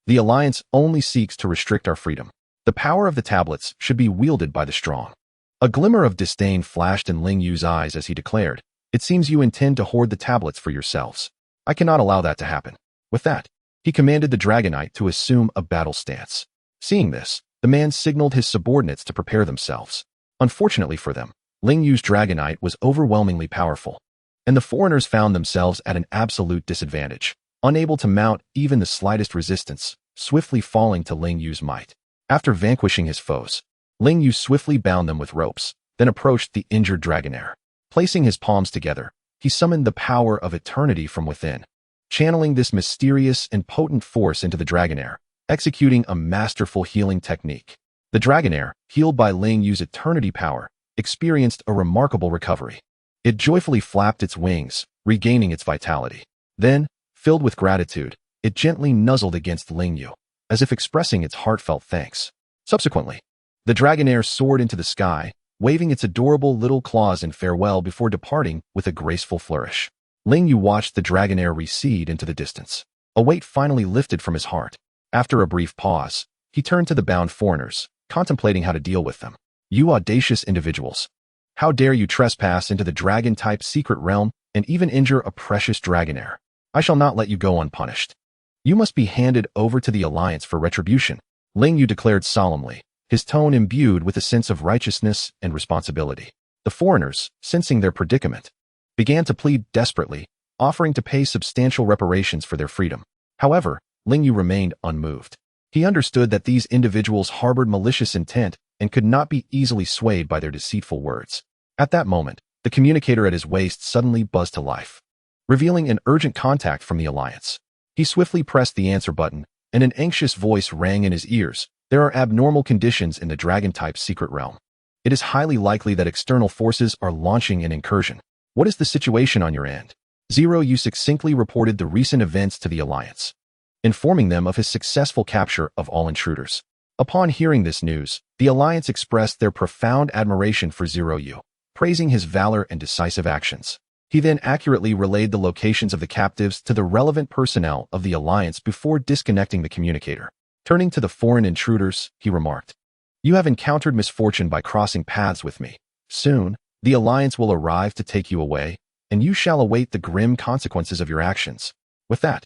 Speaker 2: "The Alliance only seeks to restrict our freedom. The power of the tablets should be wielded by the strong." A glimmer of disdain flashed in Lingyu's eyes as he declared, "It seems you intend to hoard the tablets for yourselves. I cannot allow that to happen." With that, he commanded the Dragonite to assume a battle stance. Seeing this, the man signaled his subordinates to prepare themselves. Unfortunately for them, Lingyu's Dragonite was overwhelmingly powerful, and the foreigners found themselves at an absolute disadvantage, unable to mount even the slightest resistance, swiftly falling to Lingyu's might. After vanquishing his foes, Lingyu swiftly bound them with ropes, then approached the injured Dragonair. Placing his palms together, he summoned the power of eternity from within, channeling this mysterious and potent force into the Dragonair, executing a masterful healing technique. The Dragonair, healed by Lingyu's eternity power, experienced a remarkable recovery. It joyfully flapped its wings, regaining its vitality. Then, filled with gratitude, it gently nuzzled against Lingyu, as if expressing its heartfelt thanks. Subsequently, the Dragonair soared into the sky, waving its adorable little claws in farewell before departing with a graceful flourish. Lingyu watched the Dragonair recede into the distance. A weight finally lifted from his heart. After a brief pause, he turned to the bound foreigners, contemplating how to deal with them. "You audacious individuals! How dare you trespass into the dragon-type secret realm and even injure a precious Dragonair? I shall not let you go unpunished. You must be handed over to the Alliance for retribution." Ling Yu declared solemnly, his tone imbued with a sense of righteousness and responsibility. The foreigners, sensing their predicament, began to plead desperately, offering to pay substantial reparations for their freedom. However, Ling Yu remained unmoved. He understood that these individuals harbored malicious intent and could not be easily swayed by their deceitful words. At that moment, the communicator at his waist suddenly buzzed to life, revealing an urgent contact from the Alliance. He swiftly pressed the answer button, and an anxious voice rang in his ears. There are abnormal conditions in the Dragon-type secret realm. It is highly likely that external forces are launching an incursion. What is the situation on your end? Zeroyu succinctly reported the recent events to the Alliance, informing them of his successful capture of all intruders. Upon hearing this news, the Alliance expressed their profound admiration for Zeroyu, praising his valor and decisive actions. He then accurately relayed the locations of the captives to the relevant personnel of the Alliance before disconnecting the communicator. Turning to the foreign intruders, he remarked, "You have encountered misfortune by crossing paths with me. Soon, the Alliance will arrive to take you away, and you shall await the grim consequences of your actions." With that,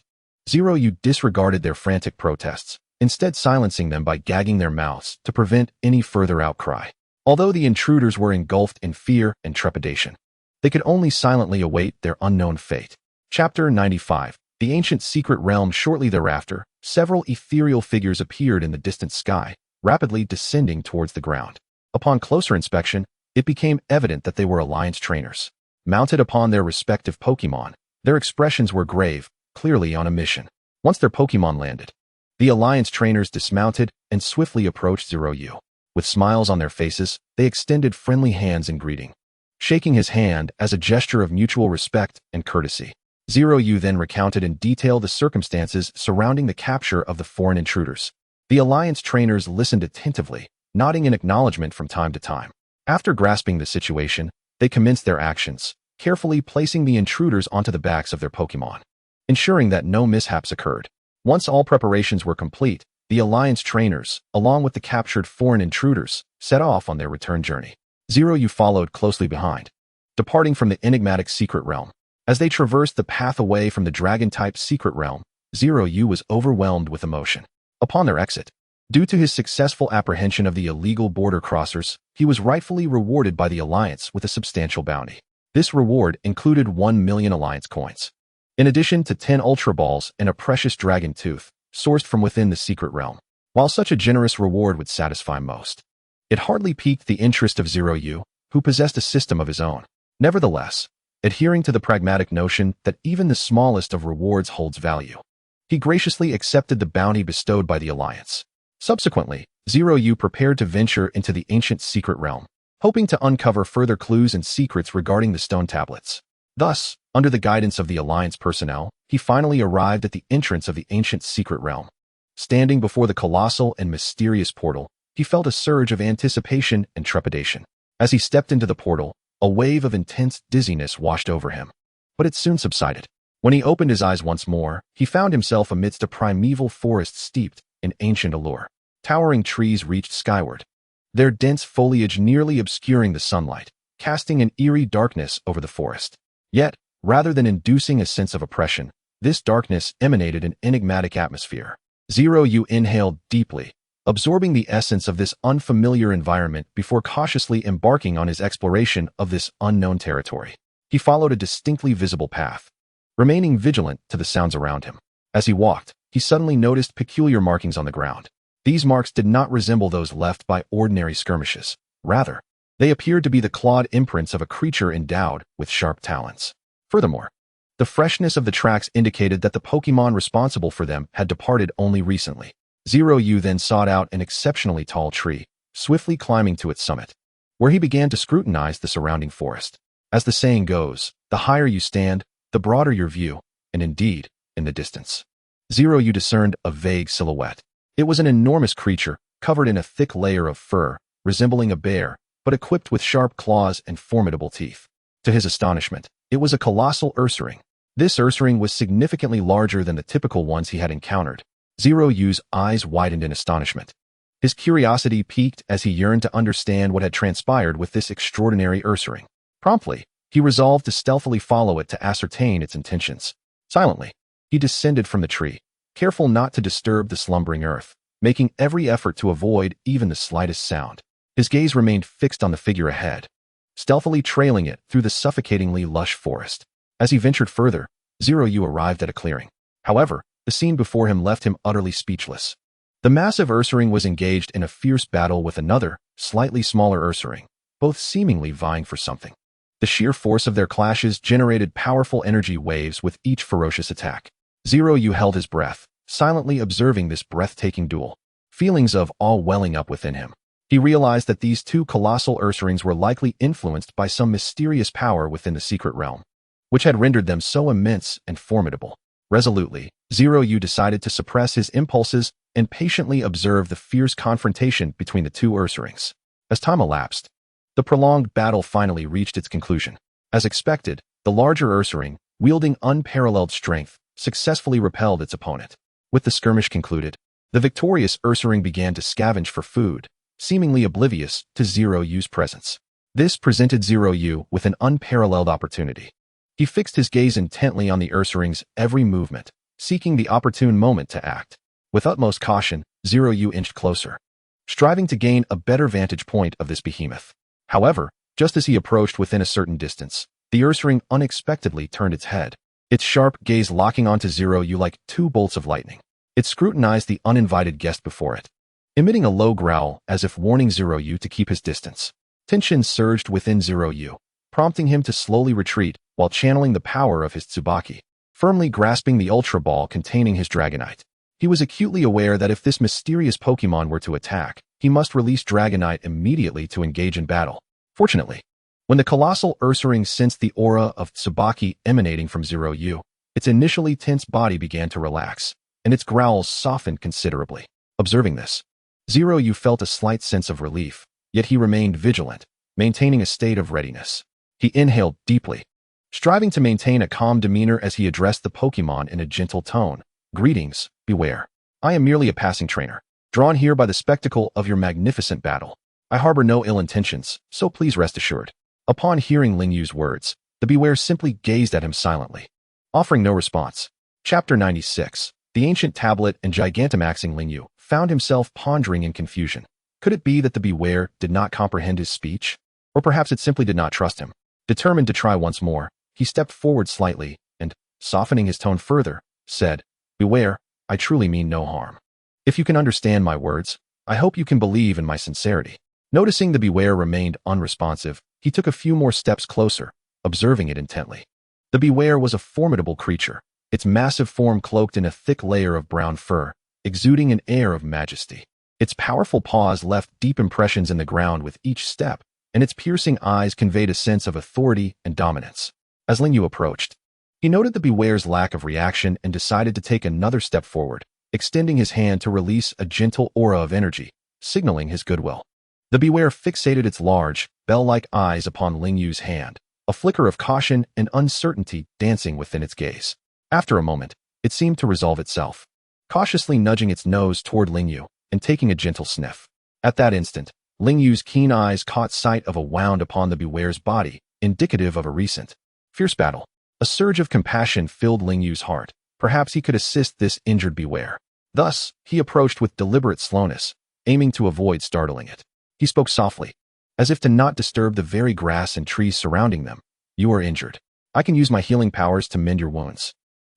Speaker 2: Zeroyu disregarded their frantic protests, instead silencing them by gagging their mouths to prevent any further outcry. Although the intruders were engulfed in fear and trepidation, they could only silently await their unknown fate. Chapter 95. The Ancient Secret Realm. Shortly thereafter, several ethereal figures appeared in the distant sky, rapidly descending towards the ground. Upon closer inspection, it became evident that they were Alliance trainers. Mounted upon their respective Pokémon, their expressions were grave, clearly on a mission. Once their Pokémon landed, the Alliance trainers dismounted and swiftly approached Zeroyu. With smiles on their faces, they extended friendly hands in greeting, shaking his hand as a gesture of mutual respect and courtesy. Zeroyu then recounted in detail the circumstances surrounding the capture of the foreign intruders. The Alliance trainers listened attentively, nodding in acknowledgement from time to time. After grasping the situation, they commenced their actions, carefully placing the intruders onto the backs of their Pokémon, ensuring that no mishaps occurred. Once all preparations were complete, the Alliance trainers, along with the captured foreign intruders, set off on their return journey. Zeroyu followed closely behind, departing from the enigmatic secret realm. As they traversed the path away from the Dragon-type secret realm, Zeroyu was overwhelmed with emotion. Upon their exit, due to his successful apprehension of the illegal border crossers, he was rightfully rewarded by the Alliance with a substantial bounty. This reward included 1 million Alliance coins, in addition to 10 Ultra Balls and a precious dragon tooth, sourced from within the secret realm. While such a generous reward would satisfy most, it hardly piqued the interest of Zeroyu, who possessed a system of his own. Nevertheless, adhering to the pragmatic notion that even the smallest of rewards holds value, he graciously accepted the bounty bestowed by the Alliance. Subsequently, Zeroyu prepared to venture into the ancient secret realm, hoping to uncover further clues and secrets regarding the stone tablets. Thus, under the guidance of the Alliance personnel, he finally arrived at the entrance of the ancient secret realm. Standing before the colossal and mysterious portal, he felt a surge of anticipation and trepidation. As he stepped into the portal, a wave of intense dizziness washed over him, but it soon subsided. When he opened his eyes once more, he found himself amidst a primeval forest steeped in ancient allure. Towering trees reached skyward, their dense foliage nearly obscuring the sunlight, casting an eerie darkness over the forest. Yet, rather than inducing a sense of oppression, this darkness emanated an enigmatic atmosphere. Zeroyu inhaled deeply, absorbing the essence of this unfamiliar environment before cautiously embarking on his exploration of this unknown territory. He followed a distinctly visible path, remaining vigilant to the sounds around him. As he walked, he suddenly noticed peculiar markings on the ground. These marks did not resemble those left by ordinary skirmishes. Rather, they appeared to be the clawed imprints of a creature endowed with sharp talons. Furthermore, the freshness of the tracks indicated that the Pokémon responsible for them had departed only recently. Zeroyu then sought out an exceptionally tall tree, swiftly climbing to its summit, where he began to scrutinize the surrounding forest. As the saying goes, the higher you stand, the broader your view, and indeed, in the distance, Zeroyu discerned a vague silhouette. It was an enormous creature, covered in a thick layer of fur, resembling a bear, but equipped with sharp claws and formidable teeth. To his astonishment, it was a colossal Ursaring. This Ursaring was significantly larger than the typical ones he had encountered. Zeroyu's eyes widened in astonishment. His curiosity piqued as he yearned to understand what had transpired with this extraordinary Ursaring. Promptly, he resolved to stealthily follow it to ascertain its intentions. Silently, he descended from the tree, careful not to disturb the slumbering earth. making every effort to avoid even the slightest sound. His gaze remained fixed on the figure ahead, stealthily trailing it through the suffocatingly lush forest. As he ventured further, Zeroyu arrived at a clearing. However, the scene before him left him utterly speechless. The massive Ursaring was engaged in a fierce battle with another, slightly smaller Ursaring, both seemingly vying for something. The sheer force of their clashes generated powerful energy waves with each ferocious attack. Zeroyu held his breath, silently observing this breathtaking duel, feelings of awe welling up within him. He realized that these two colossal Ursarings were likely influenced by some mysterious power within the secret realm, which had rendered them so immense and formidable. Resolutely, Zeroyu decided to suppress his impulses and patiently observe the fierce confrontation between the two Ursarings. As time elapsed, the prolonged battle finally reached its conclusion. As expected, the larger Ursaring, wielding unparalleled strength, successfully repelled its opponent. With the skirmish concluded, the victorious Ursaring began to scavenge for food, seemingly oblivious to Zeroyu's presence. This presented Zeroyu with an unparalleled opportunity. He fixed his gaze intently on the Ursaring's every movement, seeking the opportune moment to act. With utmost caution, Zeroyu inched closer, striving to gain a better vantage point of this behemoth. However, just as he approached within a certain distance, the Ursaring unexpectedly turned its head, its sharp gaze locking onto Zeroyu like two bolts of lightning. It scrutinized the uninvited guest before it, emitting a low growl as if warning Zeroyu to keep his distance. Tension surged within Zeroyu, prompting him to slowly retreat while channeling the power of his Tsubaki, firmly grasping the Ultra Ball containing his Dragonite. He was acutely aware that if this mysterious Pokemon were to attack, he must release Dragonite immediately to engage in battle. Fortunately, when the colossal Ursaring sensed the aura of Tsubaki emanating from Zeroyu, its initially tense body began to relax, and its growls softened considerably. Observing this, Zeroyu felt a slight sense of relief, yet he remained vigilant, maintaining a state of readiness. He inhaled deeply, striving to maintain a calm demeanor as he addressed the Pokemon in a gentle tone. "Greetings, beware. I am merely a passing trainer, drawn here by the spectacle of your magnificent battle. I harbor no ill intentions, so please rest assured." Upon hearing Lingyu's words, the Beware simply gazed at him silently, offering no response. Chapter 96. The Ancient Tablet and Gigantamaxing Lingyu found himself pondering in confusion. Could it be that the Beware did not comprehend his speech? Or perhaps it simply did not trust him. Determined to try once more, he stepped forward slightly and, softening his tone further, said, "Beware, I truly mean no harm. If you can understand my words, I hope you can believe in my sincerity." Noticing the Beware remained unresponsive, he took a few more steps closer, observing it intently. The Beware was a formidable creature, its massive form cloaked in a thick layer of brown fur, exuding an air of majesty. Its powerful paws left deep impressions in the ground with each step, and its piercing eyes conveyed a sense of authority and dominance. As Lingyu approached, he noted the Beware's lack of reaction and decided to take another step forward, extending his hand to release a gentle aura of energy, signaling his goodwill. The Beware fixated its large, bell-like eyes upon Lingyu's hand, a flicker of caution and uncertainty dancing within its gaze. After a moment, it seemed to resolve itself, cautiously nudging its nose toward Lingyu and taking a gentle sniff. At that instant, Lingyu's keen eyes caught sight of a wound upon the Beware's body, indicative of a recent, fierce battle. A surge of compassion filled Lingyu's heart. Perhaps he could assist this injured Beware. Thus, he approached with deliberate slowness, aiming to avoid startling it. He spoke softly, as if to not disturb the very grass and trees surrounding them. "You are injured. I can use my healing powers to mend your wounds."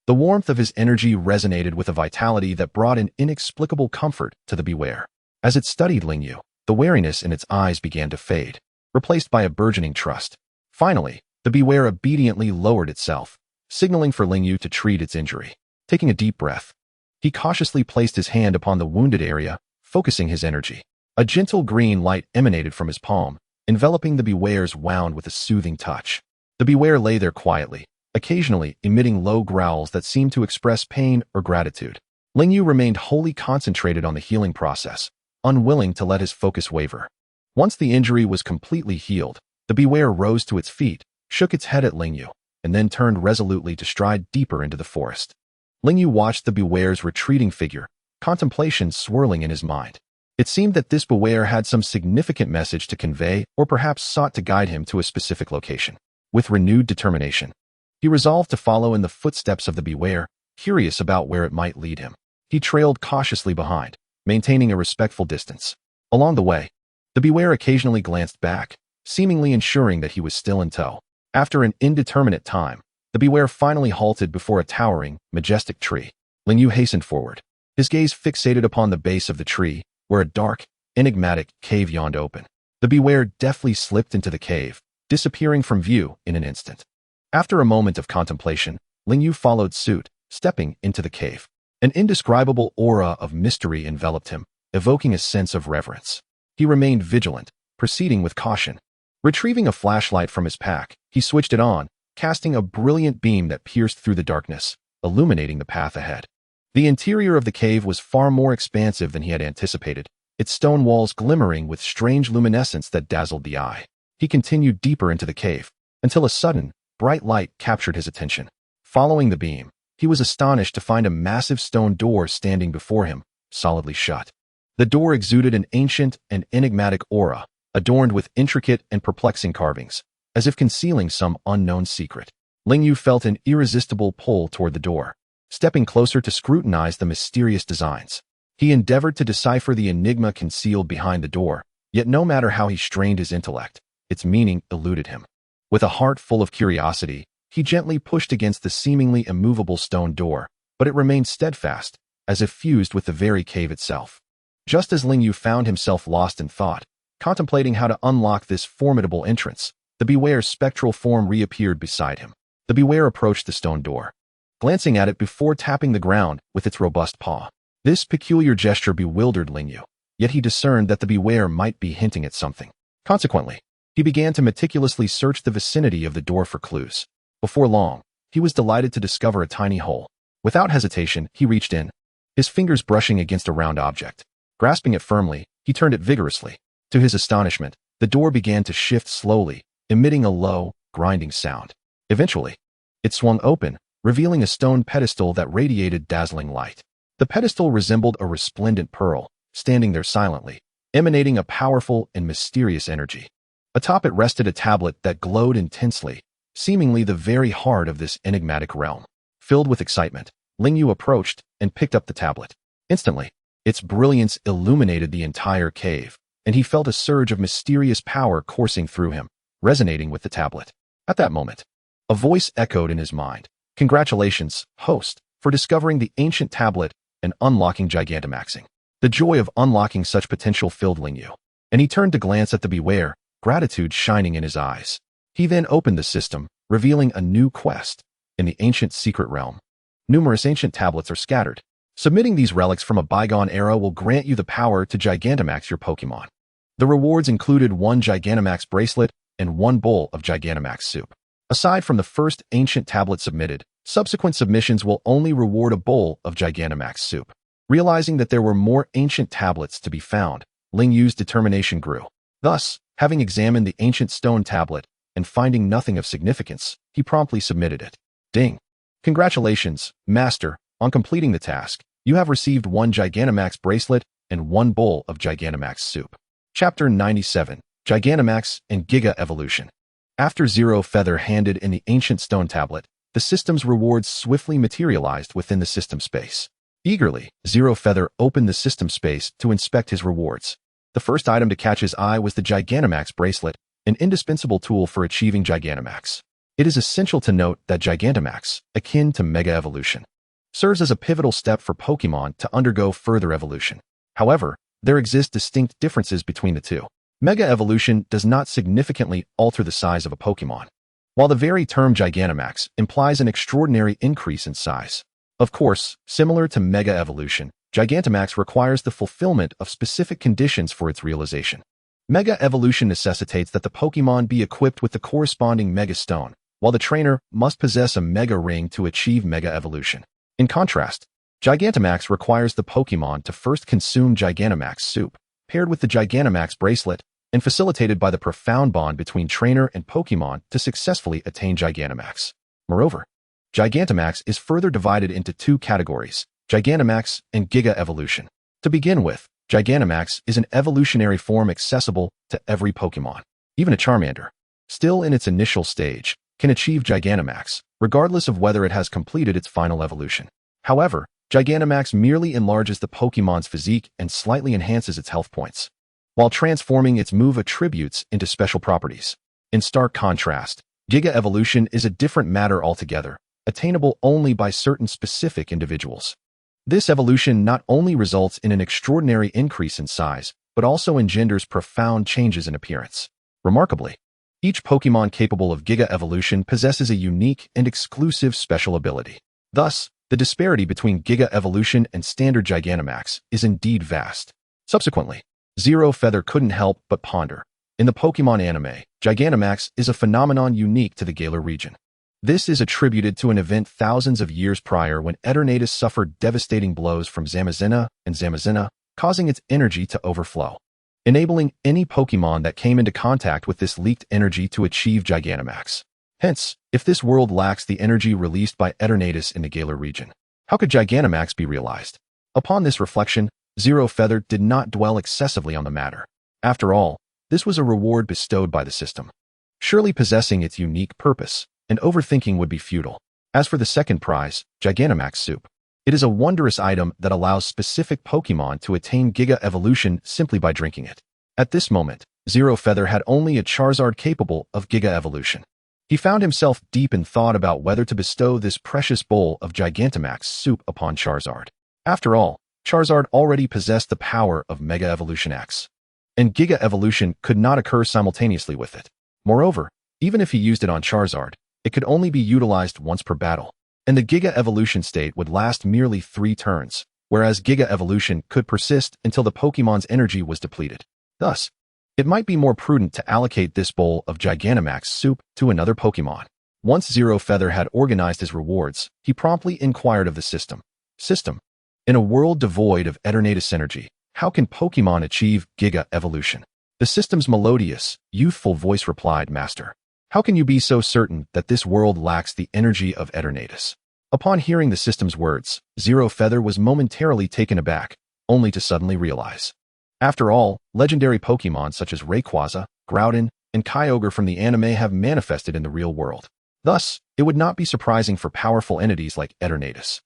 Speaker 2: The warmth of his energy resonated with a vitality that brought an inexplicable comfort to the Beware. As it studied Lingyu, the wariness in its eyes began to fade, replaced by a burgeoning trust. Finally, the Beware obediently lowered itself, signaling for Lingyu to treat its injury. Taking a deep breath, he cautiously placed his hand upon the wounded area, focusing his energy. A gentle green light emanated from his palm, enveloping the Beware's wound with a soothing touch. The Beware lay there quietly, occasionally emitting low growls that seemed to express pain or gratitude. Lingyu remained wholly concentrated on the healing process, unwilling to let his focus waver. Once the injury was completely healed, the Beware rose to its feet, shook its head at Lingyu, and then turned resolutely to stride deeper into the forest. Lingyu watched the Beware's retreating figure, contemplation swirling in his mind. It seemed that this Beware had some significant message to convey or perhaps sought to guide him to a specific location. With renewed determination, he resolved to follow in the footsteps of the Beware, curious about where it might lead him. He trailed cautiously behind, maintaining a respectful distance. Along the way, the Beware occasionally glanced back, seemingly ensuring that he was still in tow. After an indeterminate time, the Beware finally halted before a towering, majestic tree. Lingyu hastened forward, his gaze fixated upon the base of the tree, where a dark, enigmatic cave yawned open. The Beware deftly slipped into the cave, disappearing from view in an instant. After a moment of contemplation, Lingyu followed suit, stepping into the cave. An indescribable aura of mystery enveloped him, evoking a sense of reverence. He remained vigilant, proceeding with caution. Retrieving a flashlight from his pack, he switched it on, casting a brilliant beam that pierced through the darkness, illuminating the path ahead. The interior of the cave was far more expansive than he had anticipated, its stone walls glimmering with strange luminescence that dazzled the eye. He continued deeper into the cave, until a sudden, bright light captured his attention. Following the beam, he was astonished to find a massive stone door standing before him, solidly shut. The door exuded an ancient and enigmatic aura, adorned with intricate and perplexing carvings, as if concealing some unknown secret. Lingyu felt an irresistible pull toward the door. Stepping closer to scrutinize the mysterious designs, he endeavored to decipher the enigma concealed behind the door, yet no matter how he strained his intellect, its meaning eluded him. With a heart full of curiosity, he gently pushed against the seemingly immovable stone door, but it remained steadfast, as if fused with the very cave itself. Just as Lingyu found himself lost in thought, contemplating how to unlock this formidable entrance, the Beware's spectral form reappeared beside him. The Beware approached the stone door, glancing at it before tapping the ground with its robust paw. This peculiar gesture bewildered Lingyu, yet he discerned that the Beware might be hinting at something. Consequently, he began to meticulously search the vicinity of the door for clues. Before long, he was delighted to discover a tiny hole. Without hesitation, he reached in, his fingers brushing against a round object. Grasping it firmly, he turned it vigorously. To his astonishment, the door began to shift slowly, emitting a low, grinding sound. Eventually, it swung open, revealing a stone pedestal that radiated dazzling light. The pedestal resembled a resplendent pearl, standing there silently, emanating a powerful and mysterious energy. Atop it rested a tablet that glowed intensely, seemingly the very heart of this enigmatic realm. Filled with excitement, Lingyu approached and picked up the tablet. Instantly, its brilliance illuminated the entire cave, and he felt a surge of mysterious power coursing through him, resonating with the tablet. At that moment, a voice echoed in his mind. "Congratulations, host, for discovering the ancient tablet and unlocking Gigantamaxing." The joy of unlocking such potential filled Lingyu, and he turned to glance at the Beware, gratitude shining in his eyes. He then opened the system, revealing a new quest. In the ancient secret realm, numerous ancient tablets are scattered. Submitting these relics from a bygone era will grant you the power to Gigantamax your Pokémon. The rewards included 1 Gigantamax bracelet and 1 bowl of Gigantamax soup. Aside from the first ancient tablet submitted, subsequent submissions will only reward a bowl of Gigantamax soup. Realizing that there were more ancient tablets to be found, Lingyu's determination grew. Thus, having examined the ancient stone tablet and finding nothing of significance, he promptly submitted it. Ding! Congratulations, Master, on completing the task. You have received 1 Gigantamax bracelet and 1 bowl of Gigantamax soup. Chapter 97, Gigantamax and Giga Evolution. After Zero Feather handed in the ancient stone tablet, the system's rewards swiftly materialized within the system space. Eagerly, Zero Feather opened the system space to inspect his rewards. The first item to catch his eye was the Gigantamax bracelet, an indispensable tool for achieving Gigantamax. It is essential to note that Gigantamax, akin to Mega Evolution, serves as a pivotal step for Pokémon to undergo further evolution. However, there exist distinct differences between the two. Mega Evolution does not significantly alter the size of a Pokémon, while the very term Gigantamax implies an extraordinary increase in size. Of course, similar to Mega Evolution, Gigantamax requires the fulfillment of specific conditions for its realization. Mega Evolution necessitates that the Pokémon be equipped with the corresponding Mega Stone, while the trainer must possess a Mega Ring to achieve Mega Evolution. In contrast, Gigantamax requires the Pokémon to first consume Gigantamax soup, paired with the Gigantamax bracelet, and facilitated by the profound bond between trainer and Pokémon to successfully attain Gigantamax. Moreover, Gigantamax is further divided into 2 categories, Gigantamax and Giga Evolution. To begin with, Gigantamax is an evolutionary form accessible to every Pokémon. Even a Charmander, still in its initial stage, can achieve Gigantamax, regardless of whether it has completed its final evolution. However, Gigantamax merely enlarges the Pokémon's physique and slightly enhances its health points, while transforming its move attributes into special properties. In stark contrast, Giga Evolution is a different matter altogether, attainable only by certain specific individuals. This evolution not only results in an extraordinary increase in size, but also engenders profound changes in appearance. Remarkably, each Pokémon capable of Giga Evolution possesses a unique and exclusive special ability. Thus, the disparity between Giga Evolution and standard Gigantamax is indeed vast. Subsequently, Zero Feather couldn't help but ponder. In the Pokémon anime, Gigantamax is a phenomenon unique to the Galar region. This is attributed to an event thousands of years prior when Eternatus suffered devastating blows from Zamazenta and Zamazenta, causing its energy to overflow, enabling any Pokémon that came into contact with this leaked energy to achieve Gigantamax. Hence, if this world lacks the energy released by Eternatus in the Galar region, how could Gigantamax be realized? Upon this reflection, Zero Feather did not dwell excessively on the matter. After all, this was a reward bestowed by the system, surely possessing its unique purpose, and overthinking would be futile. As for the second prize, Gigantamax Soup, it is a wondrous item that allows specific Pokémon to attain Giga Evolution simply by drinking it. At this moment, Zero Feather had only a Charizard capable of Giga Evolution. He found himself deep in thought about whether to bestow this precious bowl of Gigantamax Soup upon Charizard. After all, Charizard already possessed the power of Mega Evolution X, and Giga Evolution could not occur simultaneously with it. Moreover, even if he used it on Charizard, it could only be utilized once per battle, and the Giga Evolution state would last merely 3 turns, whereas Giga Evolution could persist until the Pokémon's energy was depleted. Thus, it might be more prudent to allocate this bowl of Gigantamax Soup to another Pokémon. Once Zero Feather had organized his rewards, he promptly inquired of the system. System, in a world devoid of Eternatus energy, how can Pokémon achieve Giga Evolution? The system's melodious, youthful voice replied, Master, how can you be so certain that this world lacks the energy of Eternatus? Upon hearing the system's words, Zero Feather was momentarily taken aback, only to suddenly realize. After all, legendary Pokémon such as Rayquaza, Groudon, and Kyogre from the anime have manifested in the real world. Thus, it would not be surprising for powerful entities like Eternatus,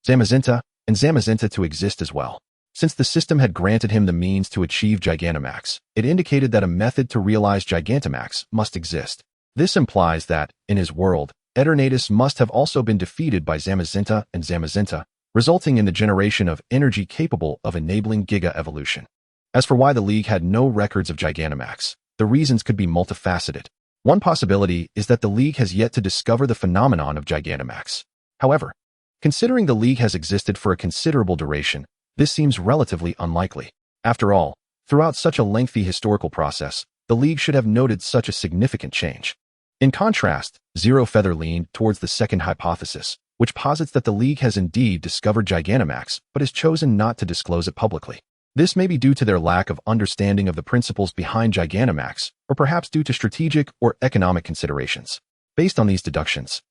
Speaker 2: Zamazenta, and Zamazenta to exist as well. Since the system had granted him the means to achieve Gigantamax, it indicated that a method to realize Gigantamax must exist. This implies that, in his world, Eternatus must have also been defeated by Zamazenta and Zamazenta, resulting in the generation of energy capable of enabling Giga Evolution. As for why the League had no records of Gigantamax, the reasons could be multifaceted. One possibility is that the League has yet to discover the phenomenon of Gigantamax. However, considering the League has existed for a considerable duration, this seems relatively unlikely. After all, throughout such a lengthy historical process, the League should have noted such a significant change. In contrast, Zero Feather leaned towards the second hypothesis, which posits that the League has indeed discovered Gigantamax but has chosen not to disclose it publicly. This may be due to their lack of understanding of the principles behind Gigantamax, or perhaps due to strategic or economic considerations. Based on these deductions,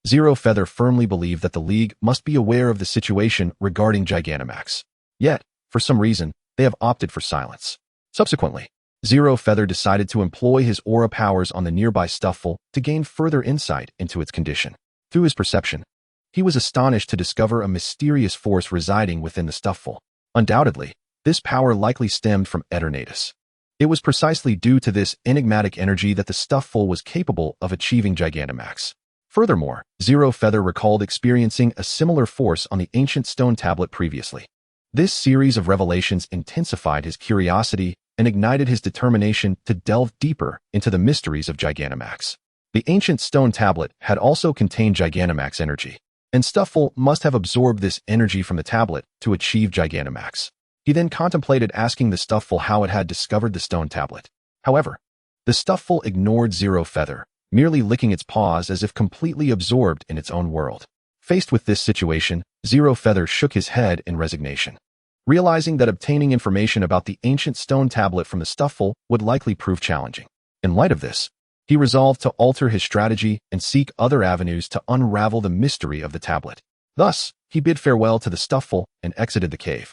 Speaker 2: Zero Feather firmly believed that the League must be aware of the situation regarding Gigantamax. Yet, for some reason, they have opted for silence. Subsequently, Zero Feather decided to employ his aura powers on the nearby Stufful to gain further insight into its condition. Through his perception, he was astonished to discover a mysterious force residing within the Stufful. Undoubtedly, this power likely stemmed from Eternatus. It was precisely due to this enigmatic energy that the Stufful was capable of achieving Gigantamax. Furthermore, Zero Feather recalled experiencing a similar force on the ancient stone tablet previously. This series of revelations intensified his curiosity and ignited his determination to delve deeper into the mysteries of Gigantamax. The ancient stone tablet had also contained Gigantamax energy, and Stufful must have absorbed this energy from the tablet to achieve Gigantamax. He then contemplated asking the Stufful how it had discovered the stone tablet. However, the Stufful ignored Zero Feather, merely licking its paws as if completely absorbed in its own world. Faced with this situation, Zero Feather shook his head in resignation. Realizing that obtaining information about the ancient stone tablet from the Stufful would likely prove challenging. In light of this, he resolved to alter his strategy and seek other avenues to unravel the mystery of the tablet. Thus, he bid farewell to the Stufful and exited the cave.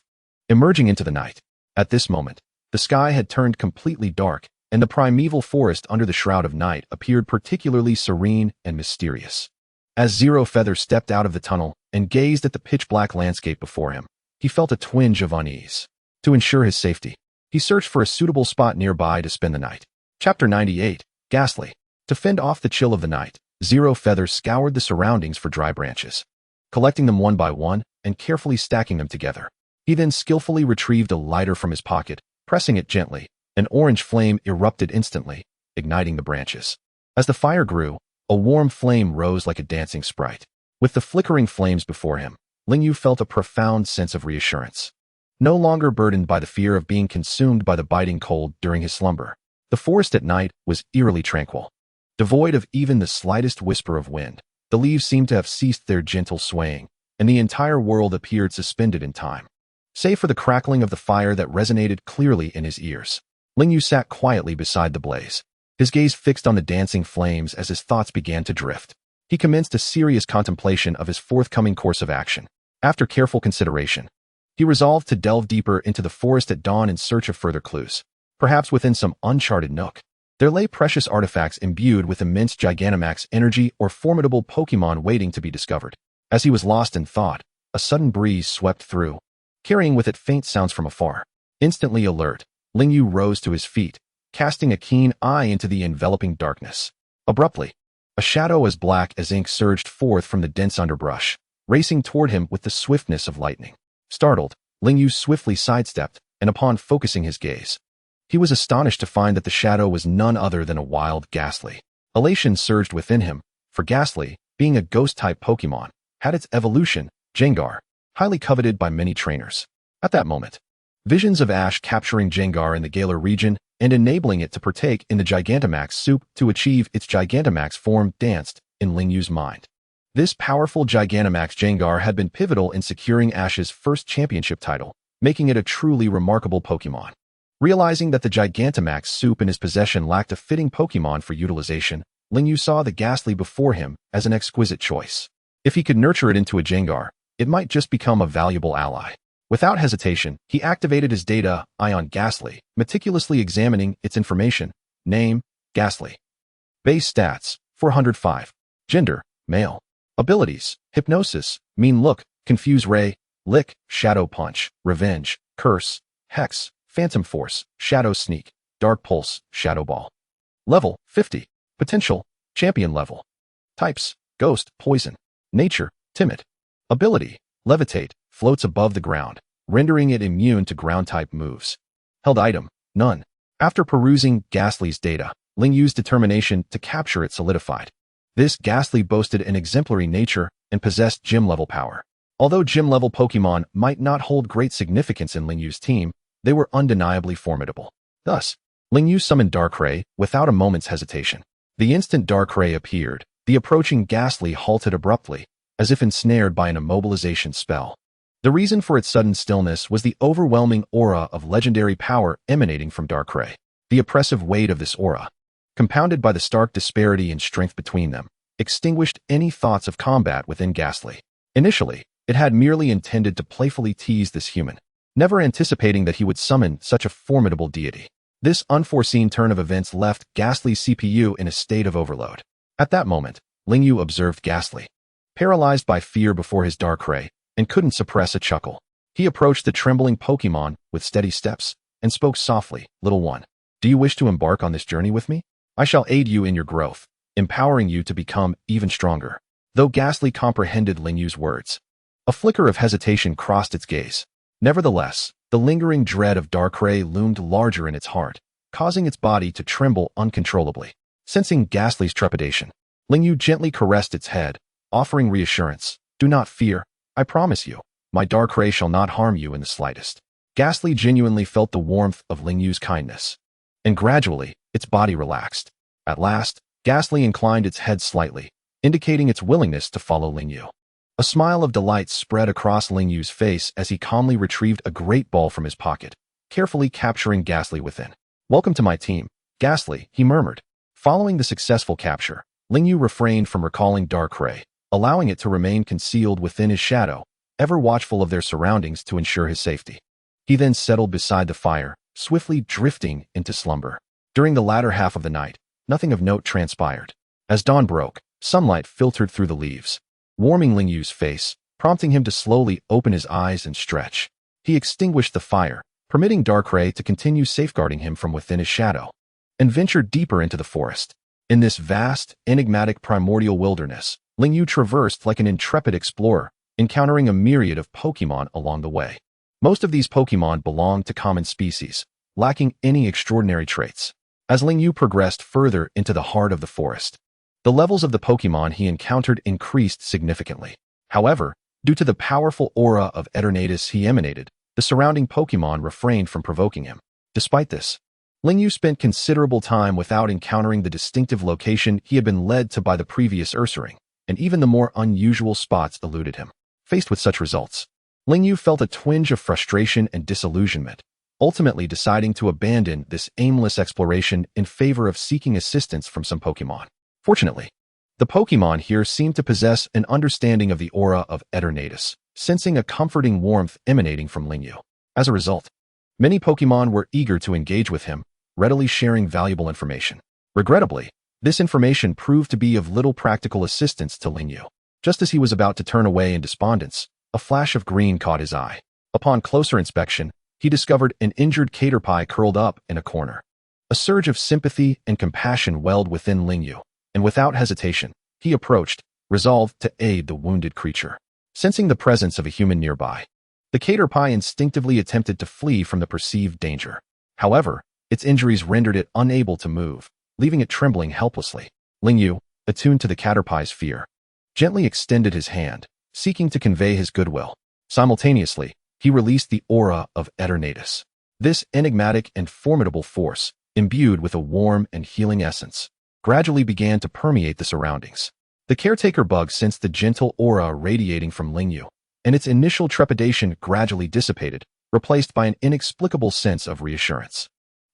Speaker 2: Emerging into the night. At this moment, the sky had turned completely dark, and the primeval forest under the shroud of night appeared particularly serene and mysterious. As Zero Feather stepped out of the tunnel, and gazed at the pitch-black landscape before him, he felt a twinge of unease. To ensure his safety, he searched for a suitable spot nearby to spend the night. Chapter 98, Ghastly. To fend off the chill of the night, Zero Feather scoured the surroundings for dry branches, collecting them one by one and carefully stacking them together. He then skillfully retrieved a lighter from his pocket, pressing it gently. An orange flame erupted instantly, igniting the branches. As the fire grew, a warm flame rose like a dancing sprite. With the flickering flames before him, Lingyu felt a profound sense of reassurance. No longer burdened by the fear of being consumed by the biting cold during his slumber, the forest at night was eerily tranquil. Devoid of even the slightest whisper of wind, the leaves seemed to have ceased their gentle swaying, and the entire world appeared suspended in time. Save for the crackling of the fire that resonated clearly in his ears, Lingyu sat quietly beside the blaze, his gaze fixed on the dancing flames as his thoughts began to drift. He commenced a serious contemplation of his forthcoming course of action. After careful consideration, he resolved to delve deeper into the forest at dawn in search of further clues. Perhaps within some uncharted nook, there lay precious artifacts imbued with immense Gigantamax energy or formidable Pokémon waiting to be discovered. As he was lost in thought, a sudden breeze swept through, carrying with it faint sounds from afar. Instantly alert, Lingyu rose to his feet, casting a keen eye into the enveloping darkness. Abruptly, a shadow as black as ink surged forth from the dense underbrush, racing toward him with the swiftness of lightning. Startled, Lingyu swiftly sidestepped, and upon focusing his gaze, he was astonished to find that the shadow was none other than a wild Ghastly. Elation surged within him, for Ghastly, being a ghost-type Pokémon, had its evolution, Gengar, highly coveted by many trainers. At that moment, visions of Ash capturing Gengar in the Galar region and enabling it to partake in the Gigantamax soup to achieve its Gigantamax form danced in Lingyu's mind. This powerful Gigantamax Gengar had been pivotal in securing Ash's first championship title, making it a truly remarkable Pokémon. Realizing that the Gigantamax soup in his possession lacked a fitting Pokémon for utilization, Lingyu saw the Ghastly before him as an exquisite choice. If he could nurture it into a Gengar, it might just become a valuable ally. Without hesitation, he activated his data eye on Ghastly, meticulously examining its information. Name, Ghastly. Base stats, 405. Gender, male. Abilities, Hypnosis, Mean Look, Confuse Ray, Lick, Shadow Punch, Revenge, Curse, Hex, Phantom Force, Shadow Sneak, Dark Pulse, Shadow Ball. Level, 50. Potential, Champion level. Types, Ghost, Poison. Nature, Timid. Ability, Levitate, floats above the ground, rendering it immune to ground-type moves. Held item, none. After perusing Ghastly's data, Lingyu's determination to capture it solidified. This Ghastly boasted an exemplary nature and possessed gym-level power. Although gym-level Pokémon might not hold great significance in Lingyu's team, they were undeniably formidable. Thus, Lingyu summoned Darkrai without a moment's hesitation. The instant Darkrai appeared, the approaching Ghastly halted abruptly, as if ensnared by an immobilization spell. The reason for its sudden stillness was the overwhelming aura of legendary power emanating from Darkrai. The oppressive weight of this aura, compounded by the stark disparity in strength between them, extinguished any thoughts of combat within Ghastly. Initially, it had merely intended to playfully tease this human, never anticipating that he would summon such a formidable deity. This unforeseen turn of events left Ghastly's CPU in a state of overload. At that moment, Lingyu observed Ghastly, paralyzed by fear before his Darkrai, and couldn't suppress a chuckle. He approached the trembling Pokémon with steady steps and spoke softly, "Little one, do you wish to embark on this journey with me? I shall aid you in your growth, empowering you to become even stronger." Though Ghastly comprehended Lingyu's words, a flicker of hesitation crossed its gaze. Nevertheless, the lingering dread of Darkrai loomed larger in its heart, causing its body to tremble uncontrollably. Sensing Ghastly's trepidation, Lingyu gently caressed its head, offering reassurance. "Do not fear. I promise you, my Darkrai shall not harm you in the slightest." Ghastly genuinely felt the warmth of Lingyu's kindness, and gradually, its body relaxed. At last, Ghastly inclined its head slightly, indicating its willingness to follow Lingyu. A smile of delight spread across Lingyu's face as he calmly retrieved a great ball from his pocket, carefully capturing Ghastly within. "Welcome to my team, Ghastly," he murmured. Following the successful capture, Lingyu refrained from recalling Darkrai, allowing it to remain concealed within his shadow, ever watchful of their surroundings to ensure his safety. He then settled beside the fire, swiftly drifting into slumber. During the latter half of the night, nothing of note transpired. As dawn broke, sunlight filtered through the leaves, warming Lingyu's face, prompting him to slowly open his eyes and stretch. He extinguished the fire, permitting Darkrai to continue safeguarding him from within his shadow, and ventured deeper into the forest. In this vast, enigmatic primordial wilderness, Lingyu traversed like an intrepid explorer, encountering a myriad of Pokémon along the way. Most of these Pokémon belonged to common species, lacking any extraordinary traits. As Lingyu progressed further into the heart of the forest, the levels of the Pokémon he encountered increased significantly. However, due to the powerful aura of Eternatus he emanated, the surrounding Pokémon refrained from provoking him. Despite this, Lingyu spent considerable time without encountering the distinctive location he had been led to by the previous Ursaring, and even the more unusual spots eluded him. Faced with such results, Lingyu felt a twinge of frustration and disillusionment, ultimately deciding to abandon this aimless exploration in favor of seeking assistance from some Pokémon. Fortunately, the Pokémon here seemed to possess an understanding of the aura of Eternatus, sensing a comforting warmth emanating from Lingyu. As a result, many Pokémon were eager to engage with him, readily sharing valuable information. Regrettably, this information proved to be of little practical assistance to Lingyu. Just as he was about to turn away in despondence, a flash of green caught his eye. Upon closer inspection, he discovered an injured Caterpie curled up in a corner. A surge of sympathy and compassion welled within Lingyu, and without hesitation, he approached, resolved to aid the wounded creature. Sensing the presence of a human nearby, the Caterpie instinctively attempted to flee from the perceived danger. However, its injuries rendered it unable to move, leaving it trembling helplessly. Lingyu, attuned to the Caterpie's fear, gently extended his hand, seeking to convey his goodwill. Simultaneously, he released the aura of Eternatus. This enigmatic and formidable force, imbued with a warm and healing essence, gradually began to permeate the surroundings. The caretaker bug sensed the gentle aura radiating from Lingyu, and its initial trepidation gradually dissipated, replaced by an inexplicable sense of reassurance.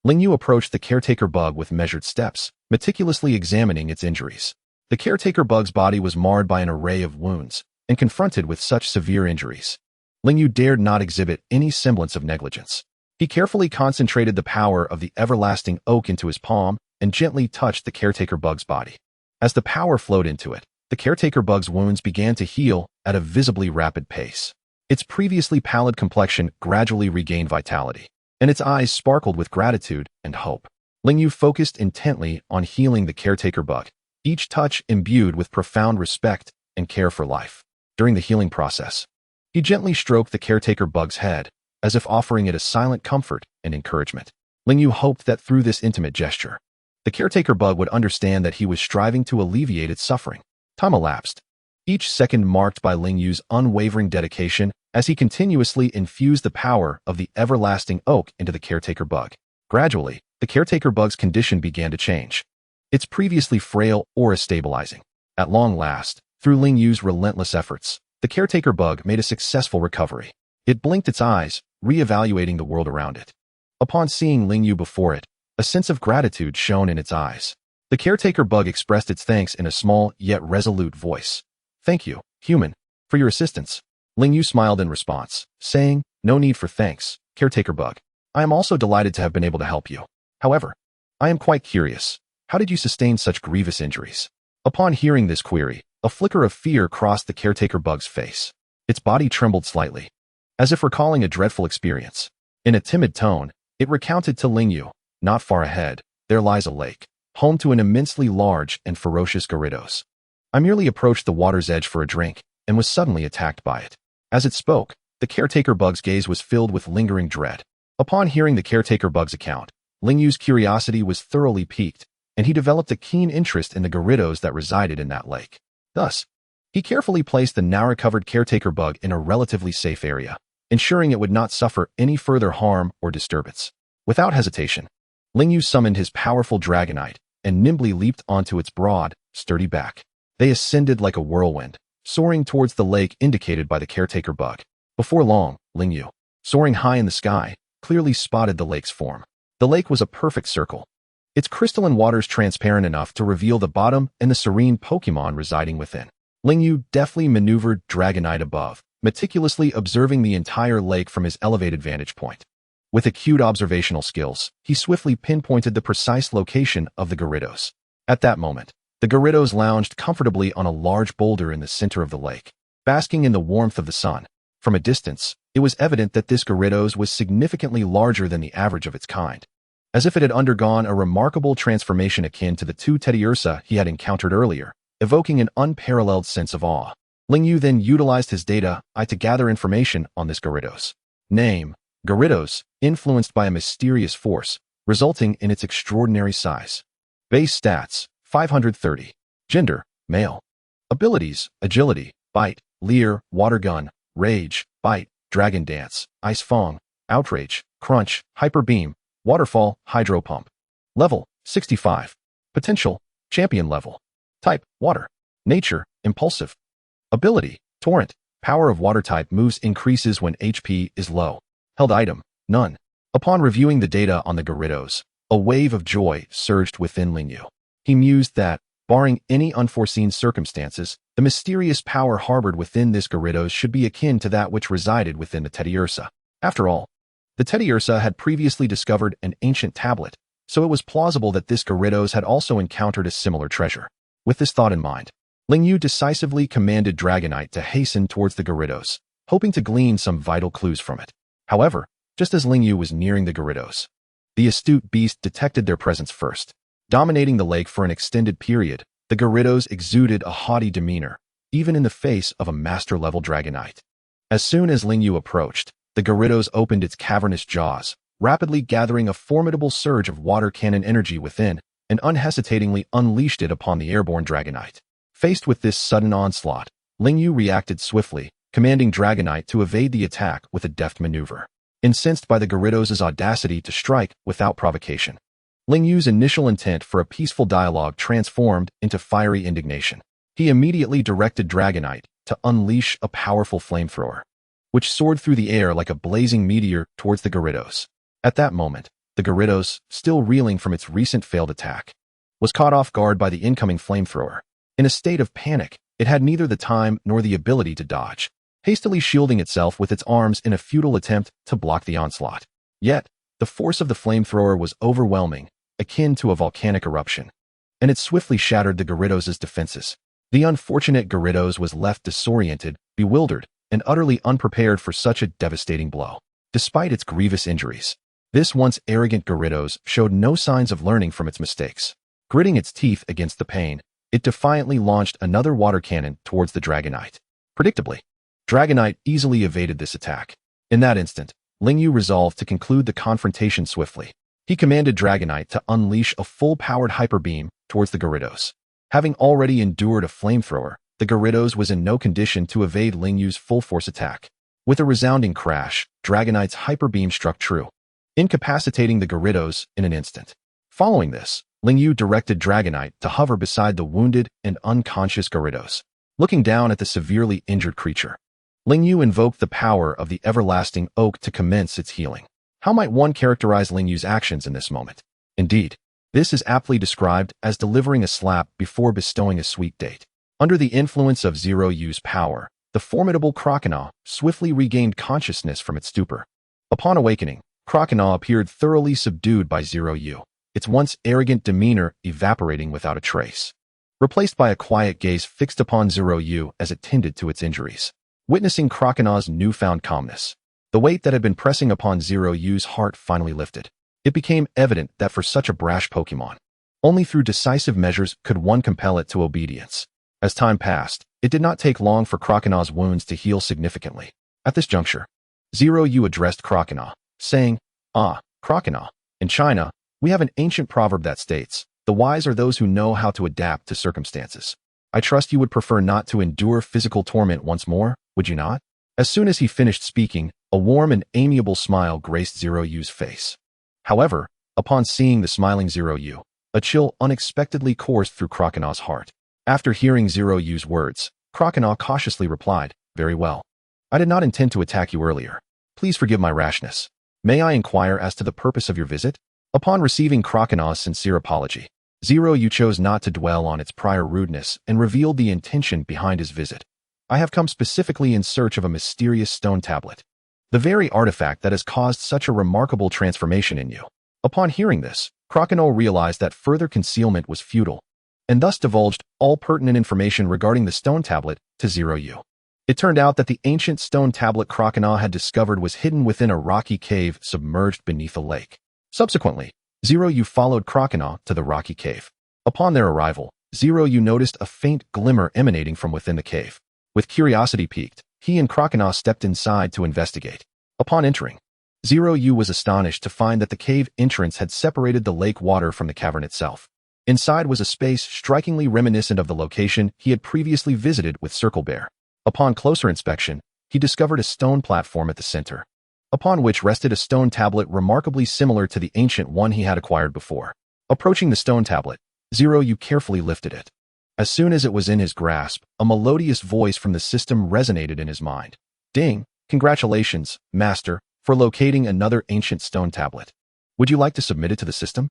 Speaker 2: Lingyu approached the caretaker bug with measured steps, meticulously examining its injuries. The caretaker bug's body was marred by an array of wounds, and confronted with such severe injuries, Lingyu dared not exhibit any semblance of negligence. He carefully concentrated the power of the everlasting oak into his palm and gently touched the caretaker bug's body. As the power flowed into it, the caretaker bug's wounds began to heal at a visibly rapid pace. Its previously pallid complexion gradually regained vitality, and its eyes sparkled with gratitude and hope. Lingyu focused intently on healing the caretaker bug, each touch imbued with profound respect and care for life. During the healing process, he gently stroked the caretaker bug's head, as if offering it a silent comfort and encouragement. Lingyu hoped that through this intimate gesture, the caretaker bug would understand that he was striving to alleviate its suffering. Time elapsed, each second marked by Lingyu's unwavering dedication as he continuously infused the power of the everlasting oak into the caretaker bug. Gradually, the caretaker bug's condition began to change, its previously frail aura stabilizing. At long last, through Lingyu's relentless efforts, the caretaker bug made a successful recovery. It blinked its eyes, re-evaluating the world around it. Upon seeing Lingyu before it, a sense of gratitude shone in its eyes. The caretaker bug expressed its thanks in a small yet resolute voice. "Thank you, human, for your assistance." Lingyu smiled in response, saying, "No need for thanks, caretaker bug. I am also delighted to have been able to help you. However, I am quite curious. How did you sustain such grievous injuries?" Upon hearing this query, a flicker of fear crossed the caretaker bug's face. Its body trembled slightly, as if recalling a dreadful experience. In a timid tone, it recounted to Lingyu, "Not far ahead, there lies a lake, home to an immensely large and ferocious Gyarados. I merely approached the water's edge for a drink and was suddenly attacked by it." As it spoke, the caretaker bug's gaze was filled with lingering dread. Upon hearing the caretaker bug's account, Lingyu's curiosity was thoroughly piqued, and he developed a keen interest in the Gyarados that resided in that lake. Thus, he carefully placed the now-recovered caretaker bug in a relatively safe area, ensuring it would not suffer any further harm or disturbance. Without hesitation, Lingyu summoned his powerful Dragonite and nimbly leaped onto its broad, sturdy back. They ascended like a whirlwind, soaring towards the lake indicated by the caretaker bug. Before long, Lingyu, soaring high in the sky, clearly spotted the lake's form. The lake was a perfect circle, its crystalline waters transparent enough to reveal the bottom and the serene Pokémon residing within. Lingyu deftly maneuvered Dragonite above, meticulously observing the entire lake from his elevated vantage point. With acute observational skills, he swiftly pinpointed the precise location of the Gyarados. At that moment, the Gyarados lounged comfortably on a large boulder in the center of the lake. basking in the warmth of the sun. From a distance, it was evident that this Gyarados was significantly larger than the average of its kind, as if it had undergone a remarkable transformation akin to the two Teddiursa he had encountered earlier, evoking an unparalleled sense of awe. Lingyu then utilized his data eye to gather information on this Gyarados. Name: Gyarados, influenced by a mysterious force, resulting in its extraordinary size. Base stats: 530. Gender: male. Abilities: Agility, Bite, Leer, Water Gun, Rage, Bite, Dragon Dance, Ice Fang, Outrage, Crunch, Hyper Beam, Waterfall, Hydro Pump. Level: 65. Potential: Champion level. Type: Water. Nature: Impulsive. Ability: Torrent. Power of Water-type moves increases when HP is low. Held item: None. Upon reviewing the data on the Gyarados, a wave of joy surged within Lingyu. He mused that, barring any unforeseen circumstances, the mysterious power harbored within this Gyarados should be akin to that which resided within the Teddiursa. After all, the Teddiursa had previously discovered an ancient tablet, so it was plausible that this Gyarados had also encountered a similar treasure. With this thought in mind, Lingyu decisively commanded Dragonite to hasten towards the Gyarados, hoping to glean some vital clues from it. However, just as Lingyu was nearing the Gyarados, the astute beast detected their presence first. Dominating the lake for an extended period, the Gyarados exuded a haughty demeanor, even in the face of a master-level Dragonite. As soon as Lingyu approached, the Gyarados opened its cavernous jaws, rapidly gathering a formidable surge of water cannon energy within, and unhesitatingly unleashed it upon the airborne Dragonite. Faced with this sudden onslaught, Lingyu reacted swiftly, commanding Dragonite to evade the attack with a deft maneuver. Incensed by the Gyarados' audacity to strike without provocation, Lingyu's initial intent for a peaceful dialogue transformed into fiery indignation. He immediately directed Dragonite to unleash a powerful flamethrower, which soared through the air like a blazing meteor towards the Gyarados. At that moment, the Gyarados, still reeling from its recent failed attack, was caught off guard by the incoming flamethrower. In a state of panic, it had neither the time nor the ability to dodge, hastily shielding itself with its arms in a futile attempt to block the onslaught. Yet, the force of the flamethrower was overwhelming, akin to a volcanic eruption, and it swiftly shattered the Gyarados' defenses. The unfortunate Gyarados was left disoriented, bewildered, and utterly unprepared for such a devastating blow. Despite its grievous injuries, this once arrogant Gyarados showed no signs of learning from its mistakes. Gritting its teeth against the pain, it defiantly launched another water cannon towards the Dragonite. Predictably, Dragonite easily evaded this attack. In that instant, Lingyu resolved to conclude the confrontation swiftly. He commanded Dragonite to unleash a full-powered Hyper Beam towards the Gyarados. Having already endured a flamethrower, the Gyarados was in no condition to evade Lingyu's full-force attack. With a resounding crash, Dragonite's Hyper Beam struck true, incapacitating the Gyarados in an instant. Following this, Lingyu directed Dragonite to hover beside the wounded and unconscious Gyarados. Looking down at the severely injured creature, Lingyu invoked the power of the everlasting oak to commence its healing. How might one characterize Lingyu's actions in this moment? Indeed, this is aptly described as delivering a slap before bestowing a sweet date. Under the influence of Zeroyu's power, the formidable Croconaw swiftly regained consciousness from its stupor. Upon awakening, Croconaw appeared thoroughly subdued by Zeroyu, its once arrogant demeanor evaporating without a trace, replaced by a quiet gaze fixed upon Zeroyu as it tended to its injuries. Witnessing Croconaw's newfound calmness, the weight that had been pressing upon Zeroyu's heart finally lifted. It became evident that for such a brash Pokemon, only through decisive measures could one compel it to obedience. As time passed, it did not take long for Croconaw's wounds to heal significantly. At this juncture, Zeroyu addressed Croconaw, saying, "Ah, Croconaw, in China, we have an ancient proverb that states, 'The wise are those who know how to adapt to circumstances.' I trust you would prefer not to endure physical torment once more, would you not?" As soon as he finished speaking, a warm and amiable smile graced Zeroyu's face. However, upon seeing the smiling Zeroyu, a chill unexpectedly coursed through Croconaw's heart. After hearing Zeroyu's words, Croconaw cautiously replied, "Very well. I did not intend to attack you earlier. Please forgive my rashness. May I inquire as to the purpose of your visit?" Upon receiving Croconaw's sincere apology, Zeroyu chose not to dwell on its prior rudeness and revealed the intention behind his visit. "I have come specifically in search of a mysterious stone tablet, the very artifact that has caused such a remarkable transformation in you." Upon hearing this, Croconaw realized that further concealment was futile, and thus divulged all pertinent information regarding the stone tablet to Zeroyu. It turned out that the ancient stone tablet Croconaw had discovered was hidden within a rocky cave submerged beneath a lake. Subsequently, Zeroyu followed Croconaw to the rocky cave. Upon their arrival, Zeroyu noticed a faint glimmer emanating from within the cave. With curiosity piqued, he and Croconaw stepped inside to investigate. Upon entering, Zeroyu was astonished to find that the cave entrance had separated the lake water from the cavern itself. Inside was a space strikingly reminiscent of the location he had previously visited with Circle Bear. Upon closer inspection, he discovered a stone platform at the center, upon which rested a stone tablet remarkably similar to the ancient one he had acquired before. Approaching the stone tablet, Zeroyu carefully lifted it. As soon as it was in his grasp, a melodious voice from the system resonated in his mind. "Ding! Congratulations, Master, for locating another ancient stone tablet. Would you like to submit it to the system?"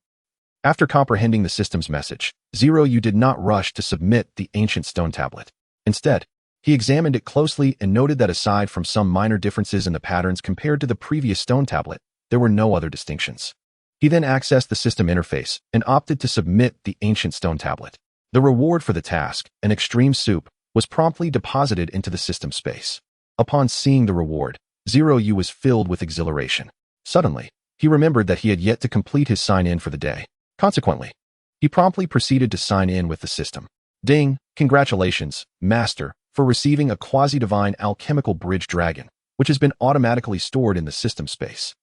Speaker 2: After comprehending the system's message, Zeroyu did not rush to submit the ancient stone tablet. Instead, he examined it closely and noted that aside from some minor differences in the patterns compared to the previous stone tablet, there were no other distinctions. He then accessed the system interface and opted to submit the ancient stone tablet. The reward for the task, an extreme soup, was promptly deposited into the system space. Upon seeing the reward, Zeroyu was filled with exhilaration. Suddenly, he remembered that he had yet to complete his sign-in for the day. Consequently, he promptly proceeded to sign in with the system. "Ding! Congratulations, Master, for receiving a quasi-divine alchemical bridge dragon, which has been automatically stored in the system space."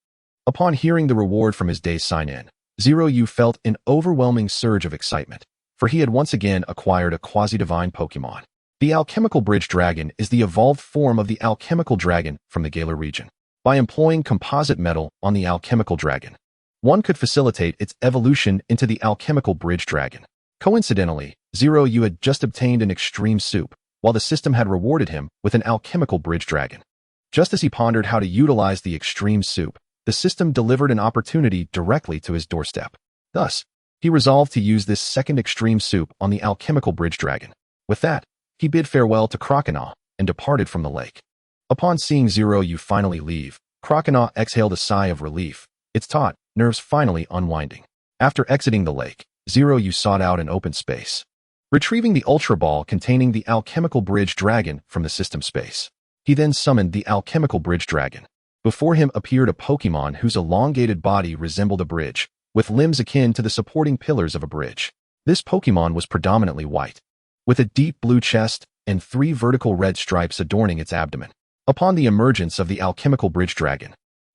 Speaker 2: Upon hearing the reward from his day's sign-in, Zeroyu felt an overwhelming surge of excitement, for he had once again acquired a quasi-divine Pokémon. The alchemical bridge dragon is the evolved form of the alchemical dragon from the Galar region. By employing composite metal on the alchemical dragon, one could facilitate its evolution into the alchemical bridge dragon. Coincidentally, Zeroyu had just obtained an extreme soup, while the system had rewarded him with an alchemical bridge dragon. Just as he pondered how to utilize the extreme soup, the system delivered an opportunity directly to his doorstep. Thus, he resolved to use this second extreme soup on the alchemical bridge dragon. With that, he bid farewell to Croconaw and departed from the lake. Upon seeing Zeroyu finally leave, Croconaw exhaled a sigh of relief, its taut nerves finally unwinding. After exiting the lake, Zeroyu sought out an open space, retrieving the Ultra Ball containing the alchemical bridge dragon from the system space. He then summoned the alchemical bridge dragon. Before him appeared a Pokémon whose elongated body resembled a bridge, with limbs akin to the supporting pillars of a bridge. This Pokémon was predominantly white, with a deep blue chest and 3 vertical red stripes adorning its abdomen. Upon the emergence of the alchemical bridge dragon,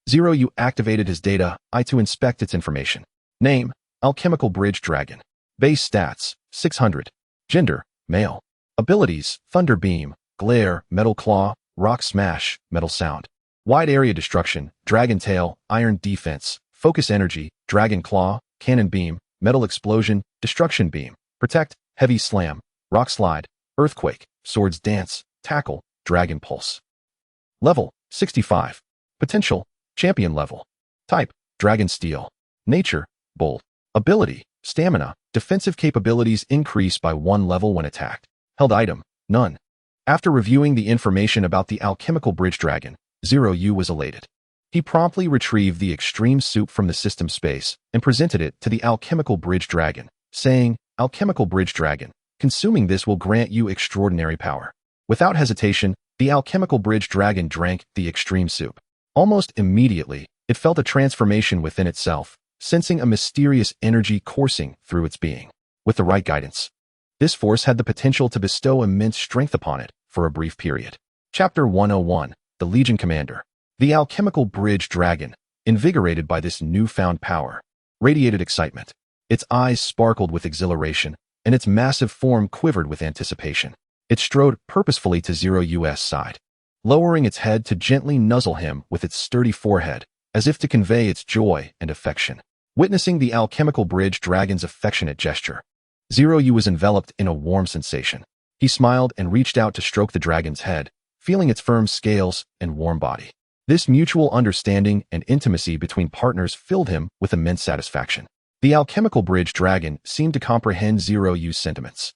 Speaker 2: Zeroyu activated his data eye to inspect its information. Name: Alchemical Bridge Dragon. Base stats: 600. Gender: male. Abilities: Thunder Beam, Glare, Metal Claw, Rock Smash, Metal Sound. Wide Area Destruction, Dragon Tail, Iron Defense, Focus Energy, Dragon Claw, Cannon Beam, Metal Explosion, Destruction Beam, Protect, Heavy Slam, Rock Slide, Earthquake, Swords Dance, Tackle, Dragon Pulse. Level: 65. Potential: Champion level. Type: Dragon Steel. Nature: Bold. Ability: Stamina. Defensive capabilities increase by 1 level when attacked. Held item: None. After reviewing the information about the alchemical bridge dragon, Zeroyu was elated. He promptly retrieved the extreme soup from the system space and presented it to the alchemical bridge dragon, saying, "Alchemical bridge dragon, consuming this will grant you extraordinary power." Without hesitation, the alchemical bridge dragon drank the extreme soup. Almost immediately, it felt a transformation within itself, sensing a mysterious energy coursing through its being. With the right guidance, this force had the potential to bestow immense strength upon it for a brief period. Chapter 101: The Legion Commander. The alchemical bridge dragon, invigorated by this newfound power, radiated excitement. Its eyes sparkled with exhilaration, and its massive form quivered with anticipation. It strode purposefully to Zeroyu's side, lowering its head to gently nuzzle him with its sturdy forehead, as if to convey its joy and affection. Witnessing the alchemical bridge dragon's affectionate gesture, Zeroyu was enveloped in a warm sensation. He smiled and reached out to stroke the dragon's head, feeling its firm scales and warm body. This mutual understanding and intimacy between partners filled him with immense satisfaction. The alchemical bridge dragon seemed to comprehend Zeroyu's sentiments,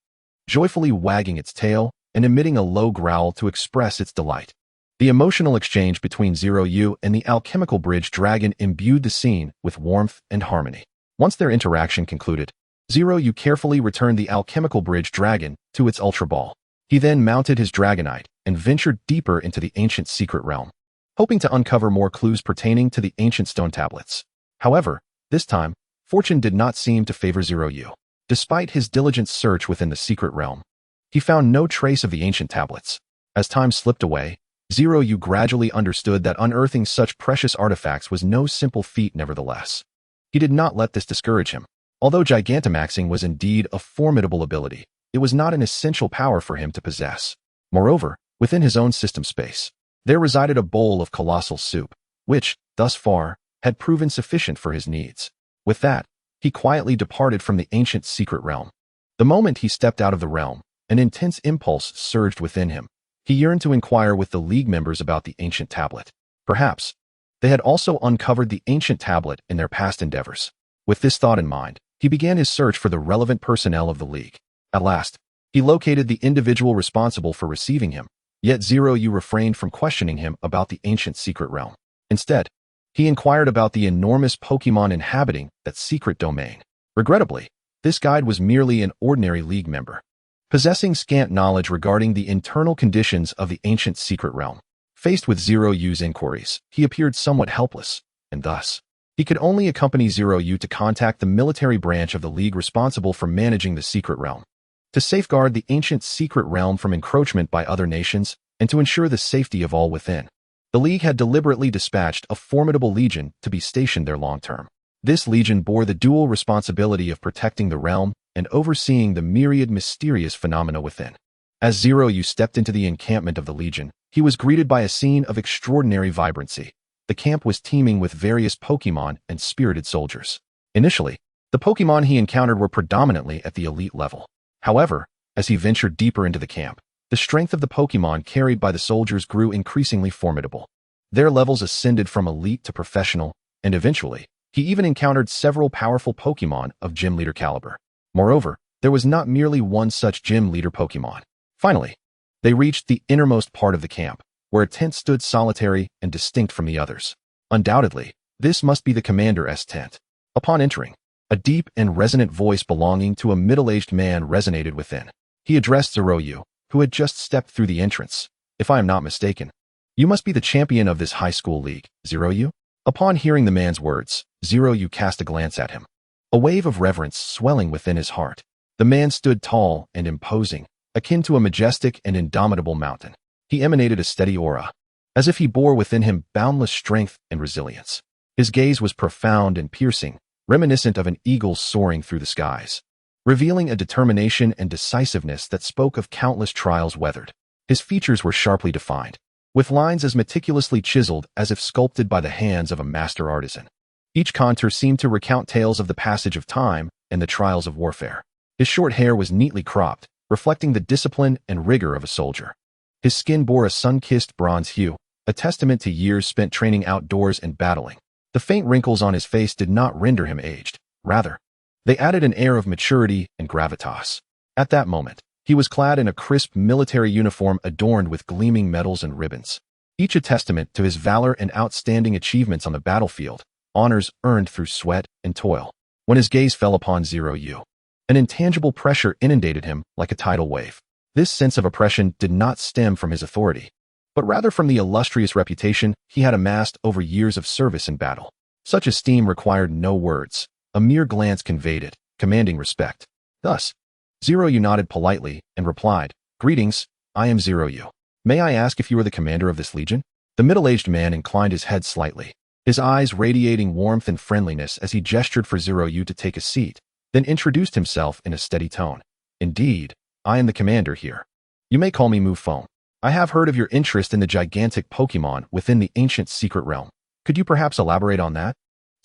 Speaker 2: joyfully wagging its tail and emitting a low growl to express its delight. The emotional exchange between Zeroyu and the alchemical bridge dragon imbued the scene with warmth and harmony. Once their interaction concluded, Zeroyu carefully returned the alchemical bridge dragon to its Ultra Ball. He then mounted his Dragonite and ventured deeper into the ancient secret realm, hoping to uncover more clues pertaining to the ancient stone tablets. However, this time, fortune did not seem to favor Zeroyu. Despite his diligent search within the secret realm, he found no trace of the ancient tablets. As time slipped away, Zeroyu gradually understood that unearthing such precious artifacts was no simple feat nevertheless. He did not let this discourage him. Although Gigantamaxing was indeed a formidable ability, it was not an essential power for him to possess. Moreover, within his own system space, there resided a bowl of colossal soup, which, thus far, had proven sufficient for his needs. With that, he quietly departed from the ancient secret realm. The moment he stepped out of the realm, an intense impulse surged within him. He yearned to inquire with the League members about the ancient tablet. Perhaps, they had also uncovered the ancient tablet in their past endeavors. With this thought in mind, he began his search for the relevant personnel of the League. At last, he located the individual responsible for receiving him, yet Zeroyu refrained from questioning him about the ancient secret realm. Instead, he inquired about the enormous Pokémon inhabiting that secret domain. Regrettably, this guide was merely an ordinary League member, possessing scant knowledge regarding the internal conditions of the ancient secret realm. Faced with Zeroyu's inquiries, he appeared somewhat helpless, and thus, he could only accompany Zeroyu to contact the military branch of the League responsible for managing the secret realm, to safeguard the ancient secret realm from encroachment by other nations, and to ensure the safety of all within. The League had deliberately dispatched a formidable legion to be stationed there long-term. This legion bore the dual responsibility of protecting the realm and overseeing the myriad mysterious phenomena within. As Zeroyu stepped into the encampment of the Legion, he was greeted by a scene of extraordinary vibrancy. The camp was teeming with various Pokémon and spirited soldiers. Initially, the Pokémon he encountered were predominantly at the elite level. However, as he ventured deeper into the camp, the strength of the Pokémon carried by the soldiers grew increasingly formidable. Their levels ascended from elite to professional, and eventually, he even encountered several powerful Pokémon of gym leader caliber. Moreover, there was not merely one such gym leader Pokémon. Finally, they reached the innermost part of the camp, where a tent stood solitary and distinct from the others. Undoubtedly, this must be the commander's tent. Upon entering, a deep and resonant voice belonging to a middle-aged man resonated within. He addressed Zeroyu, who had just stepped through the entrance. "If I am not mistaken, you must be the champion of this high school league, Zeroyu?" Upon hearing the man's words, Zeroyu cast a glance at him, a wave of reverence swelling within his heart. The man stood tall and imposing, akin to a majestic and indomitable mountain. He emanated a steady aura, as if he bore within him boundless strength and resilience. His gaze was profound and piercing, reminiscent of an eagle soaring through the skies, revealing a determination and decisiveness that spoke of countless trials weathered. His features were sharply defined, with lines as meticulously chiseled as if sculpted by the hands of a master artisan. Each contour seemed to recount tales of the passage of time and the trials of warfare. His short hair was neatly cropped, reflecting the discipline and rigor of a soldier. His skin bore a sun-kissed bronze hue, a testament to years spent training outdoors and battling. The faint wrinkles on his face did not render him aged. Rather, they added an air of maturity and gravitas. At that moment, he was clad in a crisp military uniform adorned with gleaming medals and ribbons, each a testament to his valor and outstanding achievements on the battlefield, honors earned through sweat and toil. When his gaze fell upon Zeroyu, an intangible pressure inundated him like a tidal wave. This sense of oppression did not stem from his authority, but rather from the illustrious reputation he had amassed over years of service in battle. Such esteem required no words. A mere glance conveyed it, commanding respect. Thus, Zeroyu nodded politely and replied, "Greetings, I am Zeroyu. May I ask if you are the commander of this legion?" The middle-aged man inclined his head slightly, his eyes radiating warmth and friendliness as he gestured for Zeroyu to take a seat, then introduced himself in a steady tone. "Indeed, I am the commander here. You may call me Mufone. I have heard of your interest in the gigantic Pokémon within the ancient secret realm. Could you perhaps elaborate on that?"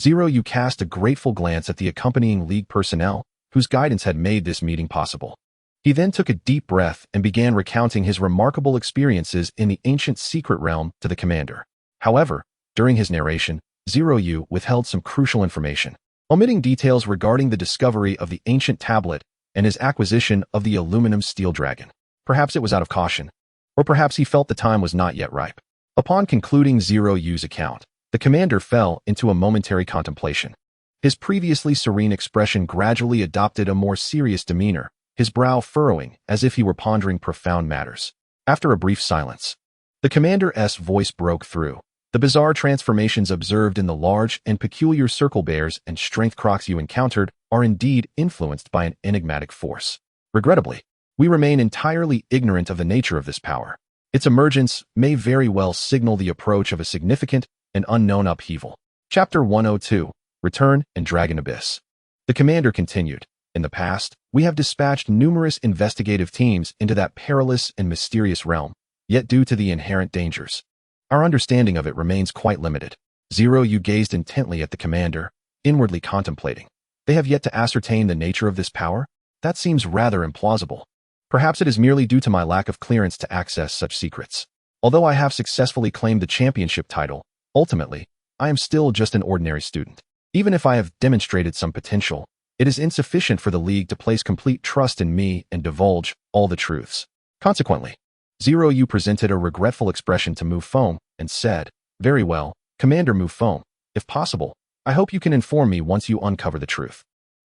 Speaker 2: Zeroyu cast a grateful glance at the accompanying League personnel, whose guidance had made this meeting possible. He then took a deep breath and began recounting his remarkable experiences in the ancient secret realm to the commander. However, during his narration, Zeroyu withheld some crucial information, omitting details regarding the discovery of the ancient tablet and his acquisition of the aluminum steel dragon. Perhaps it was out of caution, or perhaps he felt the time was not yet ripe. Upon concluding Zeroyu's account, the commander fell into a momentary contemplation. His previously serene expression gradually adopted a more serious demeanor, his brow furrowing as if he were pondering profound matters. After a brief silence, the commander's voice broke through. The bizarre transformations observed in the large and peculiar circle bears and strength crocs you encountered are indeed influenced by an enigmatic force. Regrettably, we remain entirely ignorant of the nature of this power. Its emergence may very well signal the approach of a significant and unknown upheaval. Chapter 102, Return and Dragon Abyss. The commander continued, "In the past, we have dispatched numerous investigative teams into that perilous and mysterious realm, yet due to the inherent dangers, our understanding of it remains quite limited." Zeroyu gazed intently at the commander, inwardly contemplating. They have yet to ascertain the nature of this power? That seems rather implausible. Perhaps it is merely due to my lack of clearance to access such secrets. Although I have successfully claimed the championship title, ultimately, I am still just an ordinary student. Even if I have demonstrated some potential, it is insufficient for the League to place complete trust in me and divulge all the truths. Consequently, Zeroyu presented a regretful expression to Mufone and said, "Very well, Commander Mufone, if possible, I hope you can inform me once you uncover the truth.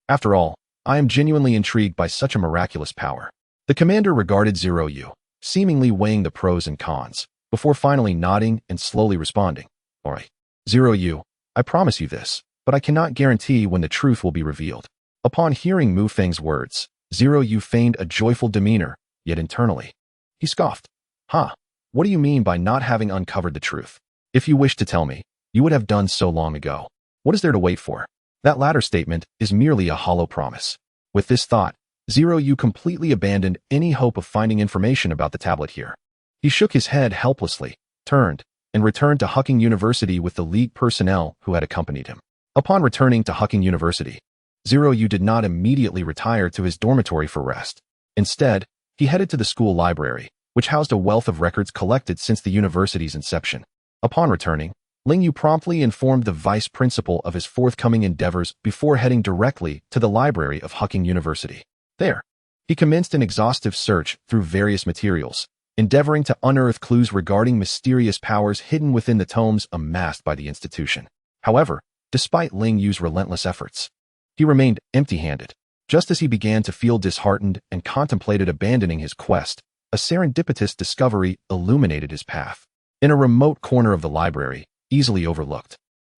Speaker 2: After all, I am genuinely intrigued by such a miraculous power." The commander regarded Zeroyu, seemingly weighing the pros and cons, before finally nodding and slowly responding. "All right, Zeroyu, I promise you this, but I cannot guarantee when the truth will be revealed." Upon hearing Mufeng's words, Zeroyu feigned a joyful demeanor, yet internally, he scoffed. "Huh, what do you mean by not having uncovered the truth? If you wish to tell me, you would have done so long ago. What is there to wait for? That latter statement is merely a hollow promise." With this thought, Zeroyu completely abandoned any hope of finding information about the tablet here. He shook his head helplessly, turned, and returned to Hucking University with the League personnel who had accompanied him. Upon returning to Hucking University, Zeroyu did not immediately retire to his dormitory for rest. Instead, he headed to the school library, which housed a wealth of records collected since the university's inception. Upon returning, Lingyu promptly informed the vice principal of his forthcoming endeavors before heading directly to the library of Hucking University. There, he commenced an exhaustive search through various materials, endeavoring to unearth clues regarding mysterious powers hidden within the tomes amassed by the institution. However, despite Lingyu's relentless efforts, he remained empty-handed. Just as he began to feel disheartened and contemplated abandoning his quest, a serendipitous discovery illuminated his path. In a remote corner of the library, easily overlooked,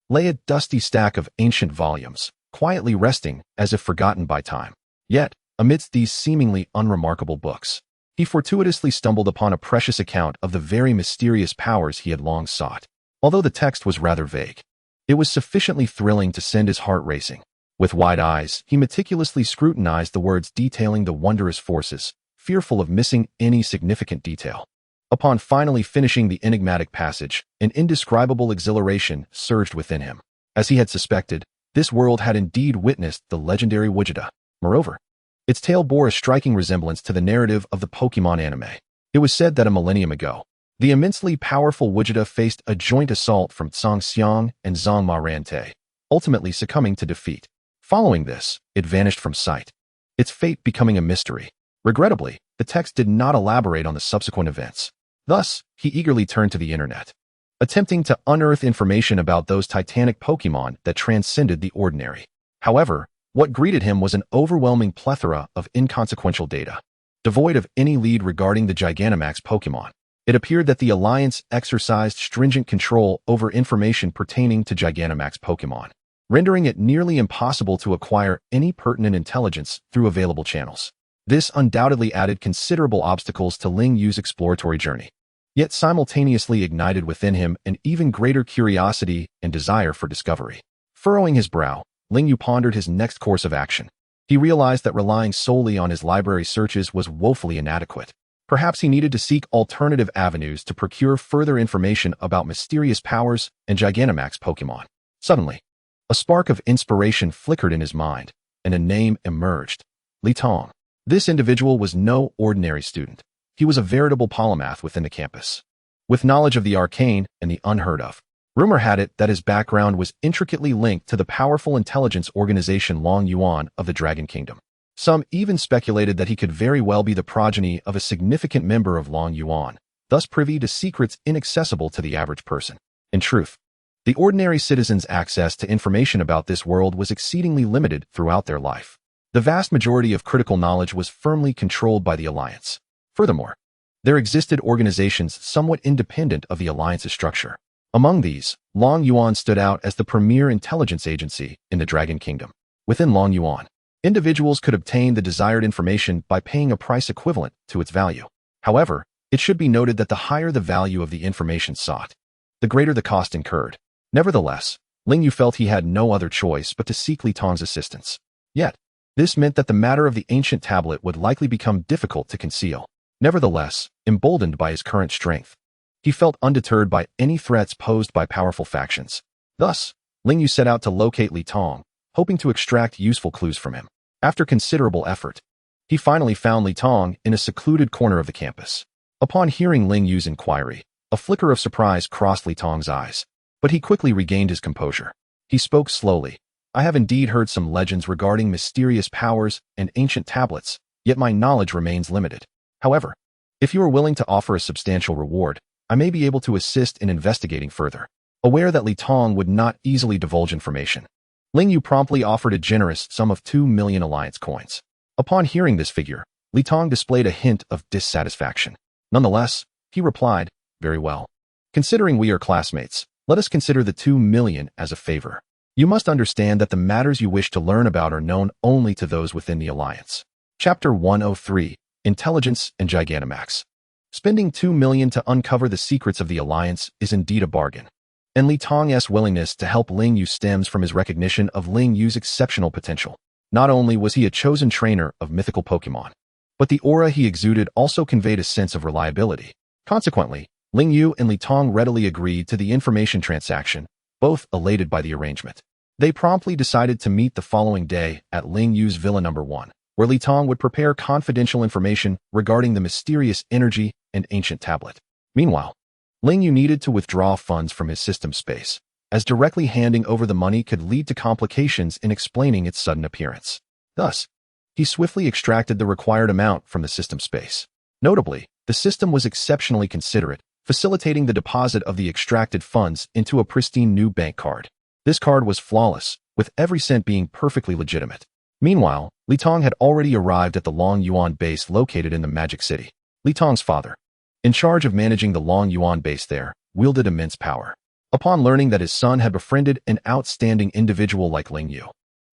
Speaker 2: lay a dusty stack of ancient volumes, quietly resting as if forgotten by time. Yet, amidst these seemingly unremarkable books, he fortuitously stumbled upon a precious account of the very mysterious powers he had long sought. Although the text was rather vague, it was sufficiently thrilling to send his heart racing. With wide eyes, he meticulously scrutinized the words detailing the wondrous forces, fearful of missing any significant detail. Upon finally finishing the enigmatic passage, an indescribable exhilaration surged within him. As he had suspected, this world had indeed witnessed the legendary Wujida. Moreover, its tale bore a striking resemblance to the narrative of the Pokémon anime. It was said that a millennium ago, the immensely powerful Wujida faced a joint assault from Zhang Xiang and Zhang Marante, ultimately succumbing to defeat. Following this, it vanished from sight, its fate becoming a mystery. Regrettably, the text did not elaborate on the subsequent events. Thus, he eagerly turned to the internet, attempting to unearth information about those titanic Pokémon that transcended the ordinary. However, what greeted him was an overwhelming plethora of inconsequential data, devoid of any lead regarding the Gigantamax Pokémon. It appeared that the Alliance exercised stringent control over information pertaining to Gigantamax Pokémon, rendering it nearly impossible to acquire any pertinent intelligence through available channels. This undoubtedly added considerable obstacles to Lingyu's exploratory journey, yet simultaneously ignited within him an even greater curiosity and desire for discovery. Furrowing his brow, Lingyu pondered his next course of action. He realized that relying solely on his library searches was woefully inadequate. Perhaps he needed to seek alternative avenues to procure further information about mysterious powers and Gigantamax Pokémon. Suddenly, a spark of inspiration flickered in his mind, and a name emerged: Li Tong. This individual was no ordinary student. He was a veritable polymath within the campus, with knowledge of the arcane and the unheard of. Rumor had it that his background was intricately linked to the powerful intelligence organization Long Yuan of the Dragon Kingdom. Some even speculated that he could very well be the progeny of a significant member of Long Yuan, thus privy to secrets inaccessible to the average person. In truth, the ordinary citizen's access to information about this world was exceedingly limited throughout their life. The vast majority of critical knowledge was firmly controlled by the Alliance. Furthermore, there existed organizations somewhat independent of the alliance's structure. Among these, Long Yuan stood out as the premier intelligence agency in the Dragon Kingdom. Within Long Yuan, individuals could obtain the desired information by paying a price equivalent to its value. However, it should be noted that the higher the value of the information sought, the greater the cost incurred. Nevertheless, Ling Yu felt he had no other choice but to seek Li Tong's assistance. Yet, this meant that the matter of the ancient tablet would likely become difficult to conceal. Nevertheless, emboldened by his current strength, he felt undeterred by any threats posed by powerful factions. Thus, Ling Yu set out to locate Li Tong, hoping to extract useful clues from him. After considerable effort, he finally found Li Tong in a secluded corner of the campus. Upon hearing Ling Yu's inquiry, a flicker of surprise crossed Li Tong's eyes, but he quickly regained his composure. He spoke slowly. I have indeed heard some legends regarding mysterious powers and ancient tablets, yet my knowledge remains limited. However, if you are willing to offer a substantial reward, I may be able to assist in investigating further. Aware that Li Tong would not easily divulge information, Ling Yu promptly offered a generous sum of 2 million alliance coins. Upon hearing this figure, Li Tong displayed a hint of dissatisfaction. Nonetheless, he replied, very well. Considering we are classmates, let us consider the 2 million as a favor. You must understand that the matters you wish to learn about are known only to those within the alliance. Chapter 103, Intelligence and Gigantamax. Spending 2 million to uncover the secrets of the alliance is indeed a bargain. And Li Tong's willingness to help Ling Yu stems from his recognition of Ling Yu's exceptional potential. Not only was he a chosen trainer of mythical Pokémon, but the aura he exuded also conveyed a sense of reliability. Consequently, Ling Yu and Li Tong readily agreed to the information transaction, both elated by the arrangement. They promptly decided to meet the following day at Ling Yu's Villa No. 1, where Li Tong would prepare confidential information regarding the mysterious energy and ancient tablet. Meanwhile, Ling Yu needed to withdraw funds from his system space, as directly handing over the money could lead to complications in explaining its sudden appearance. Thus, he swiftly extracted the required amount from the system space. Notably, the system was exceptionally considerate, facilitating the deposit of the extracted funds into a pristine new bank card. This card was flawless, with every cent being perfectly legitimate. Meanwhile, Li Tong had already arrived at the Long Yuan base located in the Magic City. Li Tong's father, in charge of managing the Long Yuan base there, wielded immense power. Upon learning that his son had befriended an outstanding individual like Ling Yu,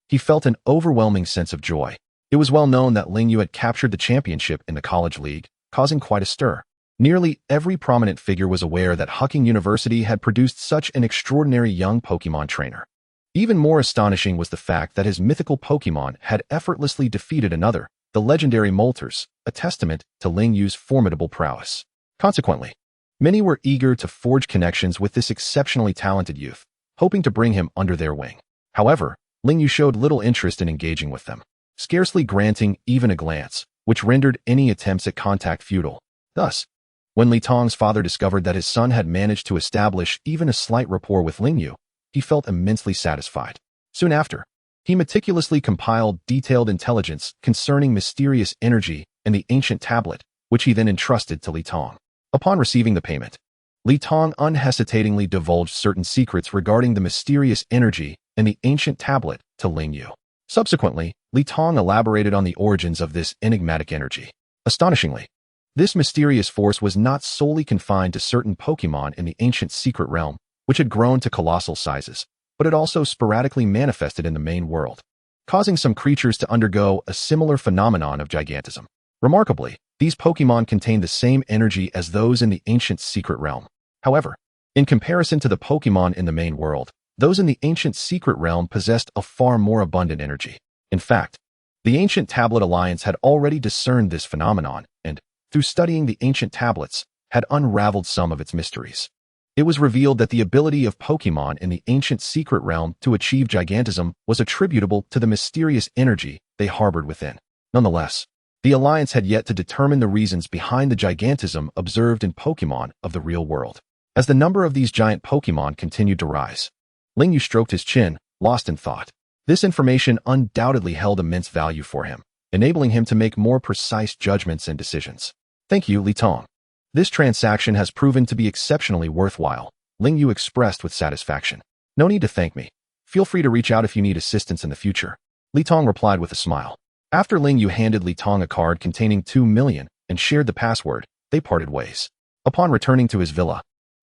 Speaker 2: he felt an overwhelming sense of joy. It was well known that Ling Yu had captured the championship in the college league, causing quite a stir. Nearly every prominent figure was aware that Hucking University had produced such an extraordinary young Pokémon trainer. Even more astonishing was the fact that his mythical Pokémon had effortlessly defeated another, the legendary Moltres, a testament to Ling Yu's formidable prowess. Consequently, many were eager to forge connections with this exceptionally talented youth, hoping to bring him under their wing. However, Ling Yu showed little interest in engaging with them, scarcely granting even a glance, which rendered any attempts at contact futile. Thus, when Li Tong's father discovered that his son had managed to establish even a slight rapport with Ling Yu, he felt immensely satisfied. Soon after, he meticulously compiled detailed intelligence concerning mysterious energy and the ancient tablet, which he then entrusted to Li Tong. Upon receiving the payment, Li Tong unhesitatingly divulged certain secrets regarding the mysterious energy and the ancient tablet to Ling Yu. Subsequently, Li Tong elaborated on the origins of this enigmatic energy. Astonishingly, this mysterious force was not solely confined to certain Pokémon in the ancient secret realm, which had grown to colossal sizes, but it also sporadically manifested in the main world, causing some creatures to undergo a similar phenomenon of gigantism. Remarkably, these Pokémon contained the same energy as those in the ancient secret realm. However, in comparison to the Pokémon in the main world, those in the ancient secret realm possessed a far more abundant energy. In fact, the Ancient Tablet Alliance had already discerned this phenomenon and, through studying the ancient tablets, had unraveled some of its mysteries. It was revealed that the ability of Pokémon in the ancient secret realm to achieve gigantism was attributable to the mysterious energy they harbored within. Nonetheless, the Alliance had yet to determine the reasons behind the gigantism observed in Pokémon of the real world. As the number of these giant Pokémon continued to rise, Ling Yu stroked his chin, lost in thought. This information undoubtedly held immense value for him, enabling him to make more precise judgments and decisions. Thank you, Li Tong. This transaction has proven to be exceptionally worthwhile, Ling Yu expressed with satisfaction. No need to thank me. Feel free to reach out if you need assistance in the future. Li Tong replied with a smile. After Ling Yu handed Li Tong a card containing 2 million and shared the password, they they parted ways. Upon returning to his villa,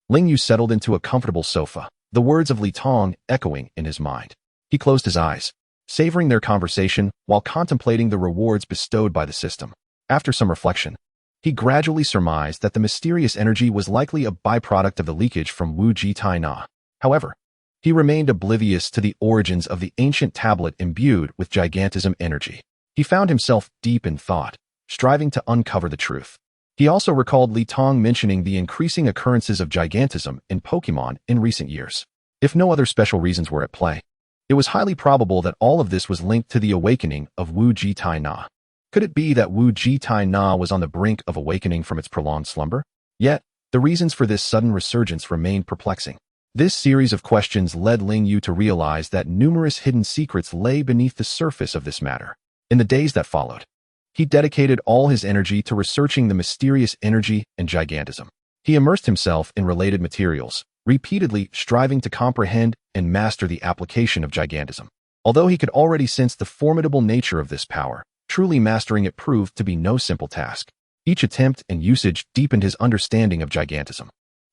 Speaker 2: Ling Yu settled into a comfortable sofa, the words of Li Tong echoing in his mind. He closed his eyes, savoring their conversation while contemplating the rewards bestowed by the system. After some reflection, he gradually surmised that the mysterious energy was likely a byproduct of the leakage from Wu Ji Tai Na. However, he remained oblivious to the origins of the ancient tablet imbued with gigantism energy. He found himself deep in thought, striving to uncover the truth. He also recalled Li Tong mentioning the increasing occurrences of gigantism in Pokémon in recent years. If no other special reasons were at play, it was highly probable that all of this was linked to the awakening of Wu Ji Tai Na. Could it be that Wu Ji Tai Na was on the brink of awakening from its prolonged slumber? Yet, the reasons for this sudden resurgence remained perplexing. This series of questions led Ling Yu to realize that numerous hidden secrets lay beneath the surface of this matter. In the days that followed, he dedicated all his energy to researching the mysterious energy and gigantism. He immersed himself in related materials, repeatedly striving to comprehend and master the application of gigantism. Although he could already sense the formidable nature of this power, truly mastering it proved to be no simple task. Each attempt and usage deepened his understanding of gigantism.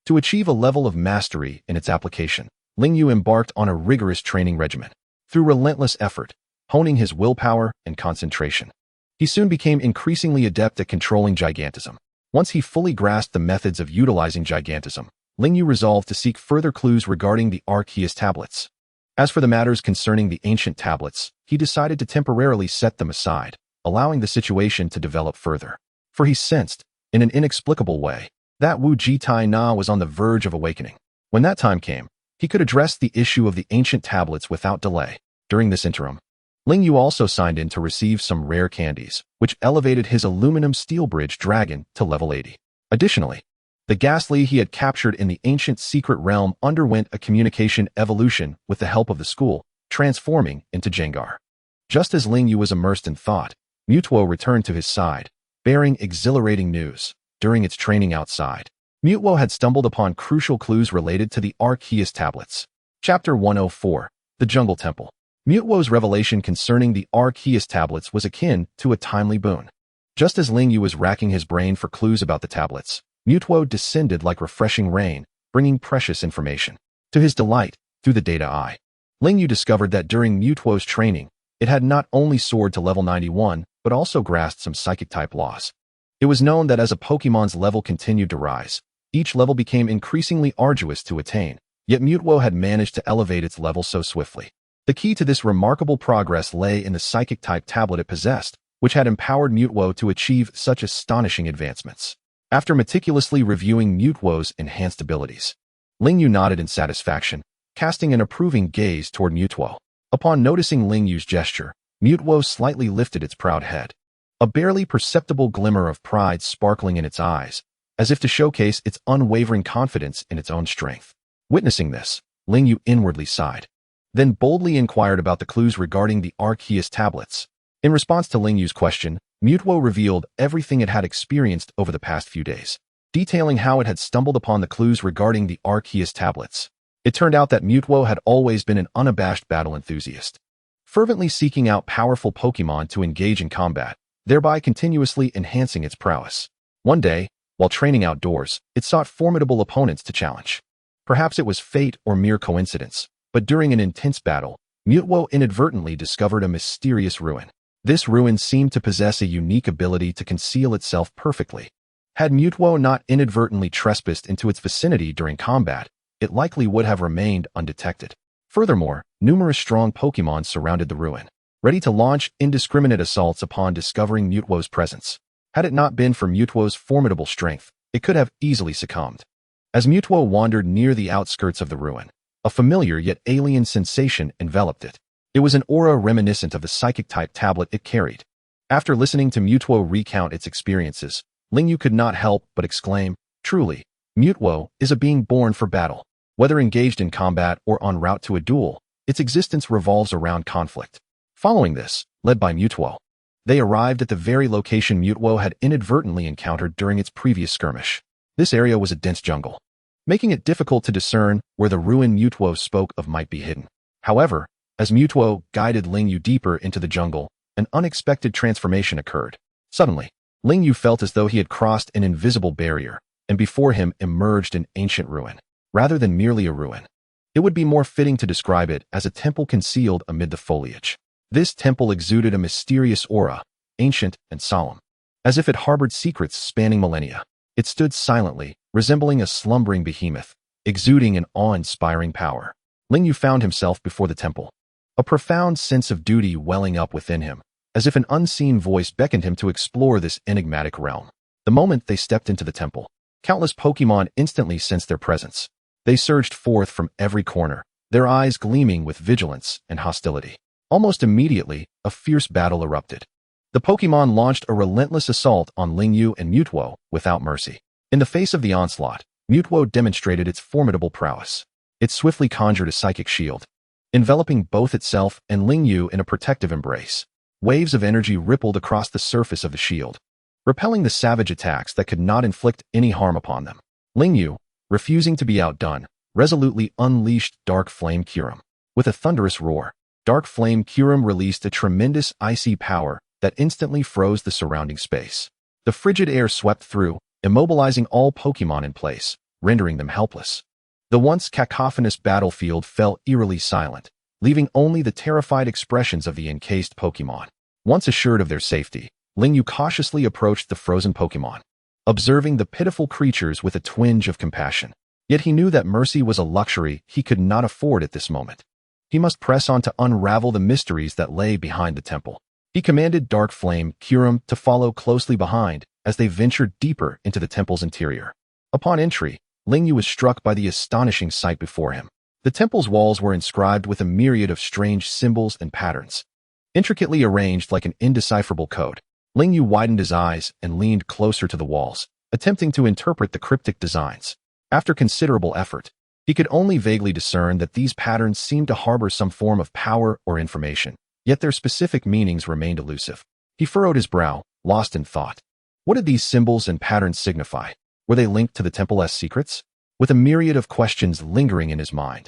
Speaker 2: To achieve a level of mastery in its application, Ling Yu embarked on a rigorous training regimen. Through relentless effort, honing his willpower and concentration, he soon became increasingly adept at controlling gigantism. Once he fully grasped the methods of utilizing gigantism, Ling Yu resolved to seek further clues regarding the Arceus tablets. As for the matters concerning the ancient tablets, he decided to temporarily set them aside, allowing the situation to develop further. For he sensed, in an inexplicable way, that Wu Ji Tai Na was on the verge of awakening. When that time came, he could address the issue of the ancient tablets without delay. During this interim, Ling Yu also signed in to receive some rare candies, which elevated his aluminum steel bridge dragon to level 80. Additionally, the Ghastly he had captured in the ancient secret realm underwent a communication evolution with the help of the school, transforming into Jengar. Just as Ling Yu was immersed in thought, Mewtwo returned to his side, bearing exhilarating news. During its training outside, Mewtwo had stumbled upon crucial clues related to the Arceus tablets. Chapter 104, The Jungle Temple. Mewtwo's revelation concerning the Arceus tablets was akin to a timely boon. Just as Ling Yu was racking his brain for clues about the tablets, Mewtwo descended like refreshing rain, bringing precious information. To his delight, through the data eye, Ling Yu discovered that during Mewtwo's training, it had not only soared to level 91, but also grasped some psychic-type laws. It was known that as a Pokemon's level continued to rise, each level became increasingly arduous to attain, yet Mewtwo had managed to elevate its level so swiftly. The key to this remarkable progress lay in the psychic-type tablet it possessed, which had empowered Mewtwo to achieve such astonishing advancements. After meticulously reviewing Mewtwo's enhanced abilities, Ling Yu nodded in satisfaction, casting an approving gaze toward Mewtwo. Upon noticing Ling Yu's gesture, Mewtwo slightly lifted its proud head, a barely perceptible glimmer of pride sparkling in its eyes, as if to showcase its unwavering confidence in its own strength. Witnessing this, Ling Yu inwardly sighed, then boldly inquired about the clues regarding the Arceus tablets. In response to Ling Yu's question, Mewtwo revealed everything it had experienced over the past few days, detailing how it had stumbled upon the clues regarding the Arceus tablets. It turned out that Mewtwo had always been an unabashed battle enthusiast, fervently seeking out powerful Pokémon to engage in combat, thereby continuously enhancing its prowess. One day, while training outdoors, it sought formidable opponents to challenge. Perhaps it was fate or mere coincidence, but during an intense battle, Mewtwo inadvertently discovered a mysterious ruin. This ruin seemed to possess a unique ability to conceal itself perfectly. Had Mewtwo not inadvertently trespassed into its vicinity during combat, it likely would have remained undetected. Furthermore, numerous strong Pokémon surrounded the ruin, ready to launch indiscriminate assaults upon discovering Mewtwo's presence. Had it not been for Mewtwo's formidable strength, it could have easily succumbed. As Mewtwo wandered near the outskirts of the ruin, a familiar yet alien sensation enveloped it. It was an aura reminiscent of the psychic-type tablet it carried. After listening to Mewtwo recount its experiences, Ling Yu could not help but exclaim, "Truly, Mewtwo is a being born for battle. Whether engaged in combat or en route to a duel, its existence revolves around conflict." Following this, led by Mewtwo, they arrived at the very location Mewtwo had inadvertently encountered during its previous skirmish. This area was a dense jungle, making it difficult to discern where the ruin Mewtwo spoke of might be hidden. However, as Mewtwo guided Ling Yu deeper into the jungle, an unexpected transformation occurred. Suddenly, Ling Yu felt as though he had crossed an invisible barrier, and before him emerged an ancient ruin. Rather than merely a ruin, it would be more fitting to describe it as a temple concealed amid the foliage. This temple exuded a mysterious aura, ancient and solemn, as if it harbored secrets spanning millennia. It stood silently, resembling a slumbering behemoth, exuding an awe-inspiring power. Ling Yu found himself before the temple, a profound sense of duty welling up within him, as if an unseen voice beckoned him to explore this enigmatic realm. The moment they stepped into the temple, countless Pokémon instantly sensed their presence. They surged forth from every corner, their eyes gleaming with vigilance and hostility. Almost immediately, a fierce battle erupted. The Pokémon launched a relentless assault on Ling Yu and Mewtwo without mercy. In the face of the onslaught, Mewtwo demonstrated its formidable prowess. It swiftly conjured a psychic shield, enveloping both itself and Ling Yu in a protective embrace. Waves of energy rippled across the surface of the shield, repelling the savage attacks that could not inflict any harm upon them. Ling Yu, refusing to be outdone, resolutely unleashed Dark Flame Kyurem. With a thunderous roar, Dark Flame Kyurem released a tremendous icy power that instantly froze the surrounding space. The frigid air swept through, immobilizing all Pokémon in place, rendering them helpless. The once cacophonous battlefield fell eerily silent, leaving only the terrified expressions of the encased Pokémon. Once assured of their safety, Ling Yu cautiously approached the frozen Pokémon, observing the pitiful creatures with a twinge of compassion. Yet he knew that mercy was a luxury he could not afford at this moment. He must press on to unravel the mysteries that lay behind the temple. He commanded Dark Flame Kyurem to follow closely behind as they ventured deeper into the temple's interior. Upon entry, Ling Yu was struck by the astonishing sight before him. The temple's walls were inscribed with a myriad of strange symbols and patterns, intricately arranged like an indecipherable code. Ling Yu widened his eyes and leaned closer to the walls, attempting to interpret the cryptic designs. After considerable effort, he could only vaguely discern that these patterns seemed to harbor some form of power or information, yet their specific meanings remained elusive. He furrowed his brow, lost in thought. What did these symbols and patterns signify? Were they linked to the temple's secrets? With a myriad of questions lingering in his mind,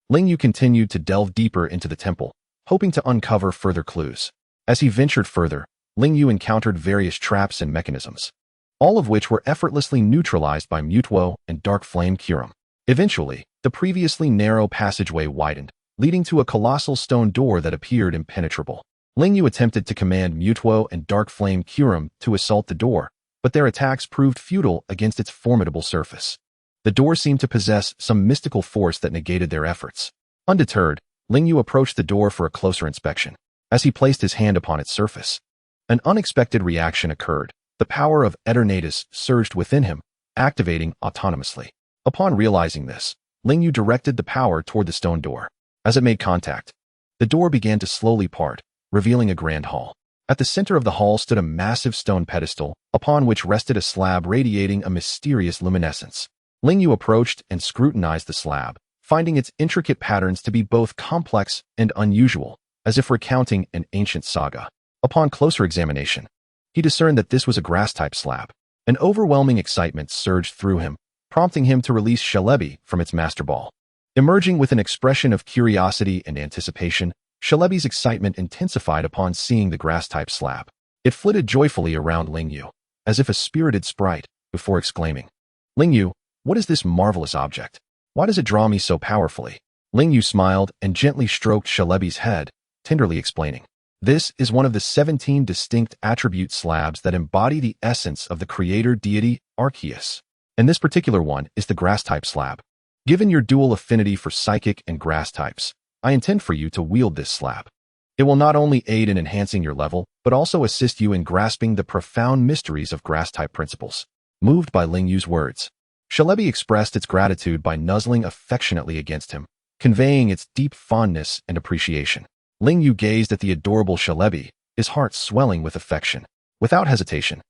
Speaker 2: Ling Yu continued to delve deeper into the temple, hoping to uncover further clues. As he ventured further, Ling Yu encountered various traps and mechanisms, all of which were effortlessly neutralized by Mewtwo and Dark Flame Kyurem. Eventually, the previously narrow passageway widened, leading to a colossal stone door that appeared impenetrable. Ling Yu attempted to command Mewtwo and Dark Flame Kyurem to assault the door, but their attacks proved futile against its formidable surface. The door seemed to possess some mystical force that negated their efforts. Undeterred, Ling Yu approached the door for a closer inspection. As he placed his hand upon its surface, an unexpected reaction occurred. The power of Eternatus surged within him, activating autonomously. Upon realizing this, Ling Yu directed the power toward the stone door. As it made contact, the door began to slowly part, revealing a grand hall. At the center of the hall stood a massive stone pedestal, upon which rested a slab radiating a mysterious luminescence. Ling Yu approached and scrutinized the slab, finding its intricate patterns to be both complex and unusual, as if recounting an ancient saga. Upon closer examination, he discerned that this was a grass-type slab. An overwhelming excitement surged through him, prompting him to release Celebi from its master ball. Emerging with an expression of curiosity and anticipation, Celebi's excitement intensified upon seeing the grass-type slab. It flitted joyfully around Ling Yu, as if a spirited sprite, before exclaiming, "Ling Yu, what is this marvelous object? Why does it draw me so powerfully?" Ling Yu smiled and gently stroked Celebi's head, tenderly explaining, "This is one of the 17 distinct attribute slabs that embody the essence of the creator deity Arceus. And this particular one is the grass-type slab. Given your dual affinity for psychic and grass types, I intend for you to wield this slab. It will not only aid in enhancing your level, but also assist you in grasping the profound mysteries of grass-type principles." Moved by Ling Yu's words, Celebi expressed its gratitude by nuzzling affectionately against him, conveying its deep fondness and appreciation. Ling Yu gazed at the adorable Celebi, his heart swelling with affection. Without hesitation,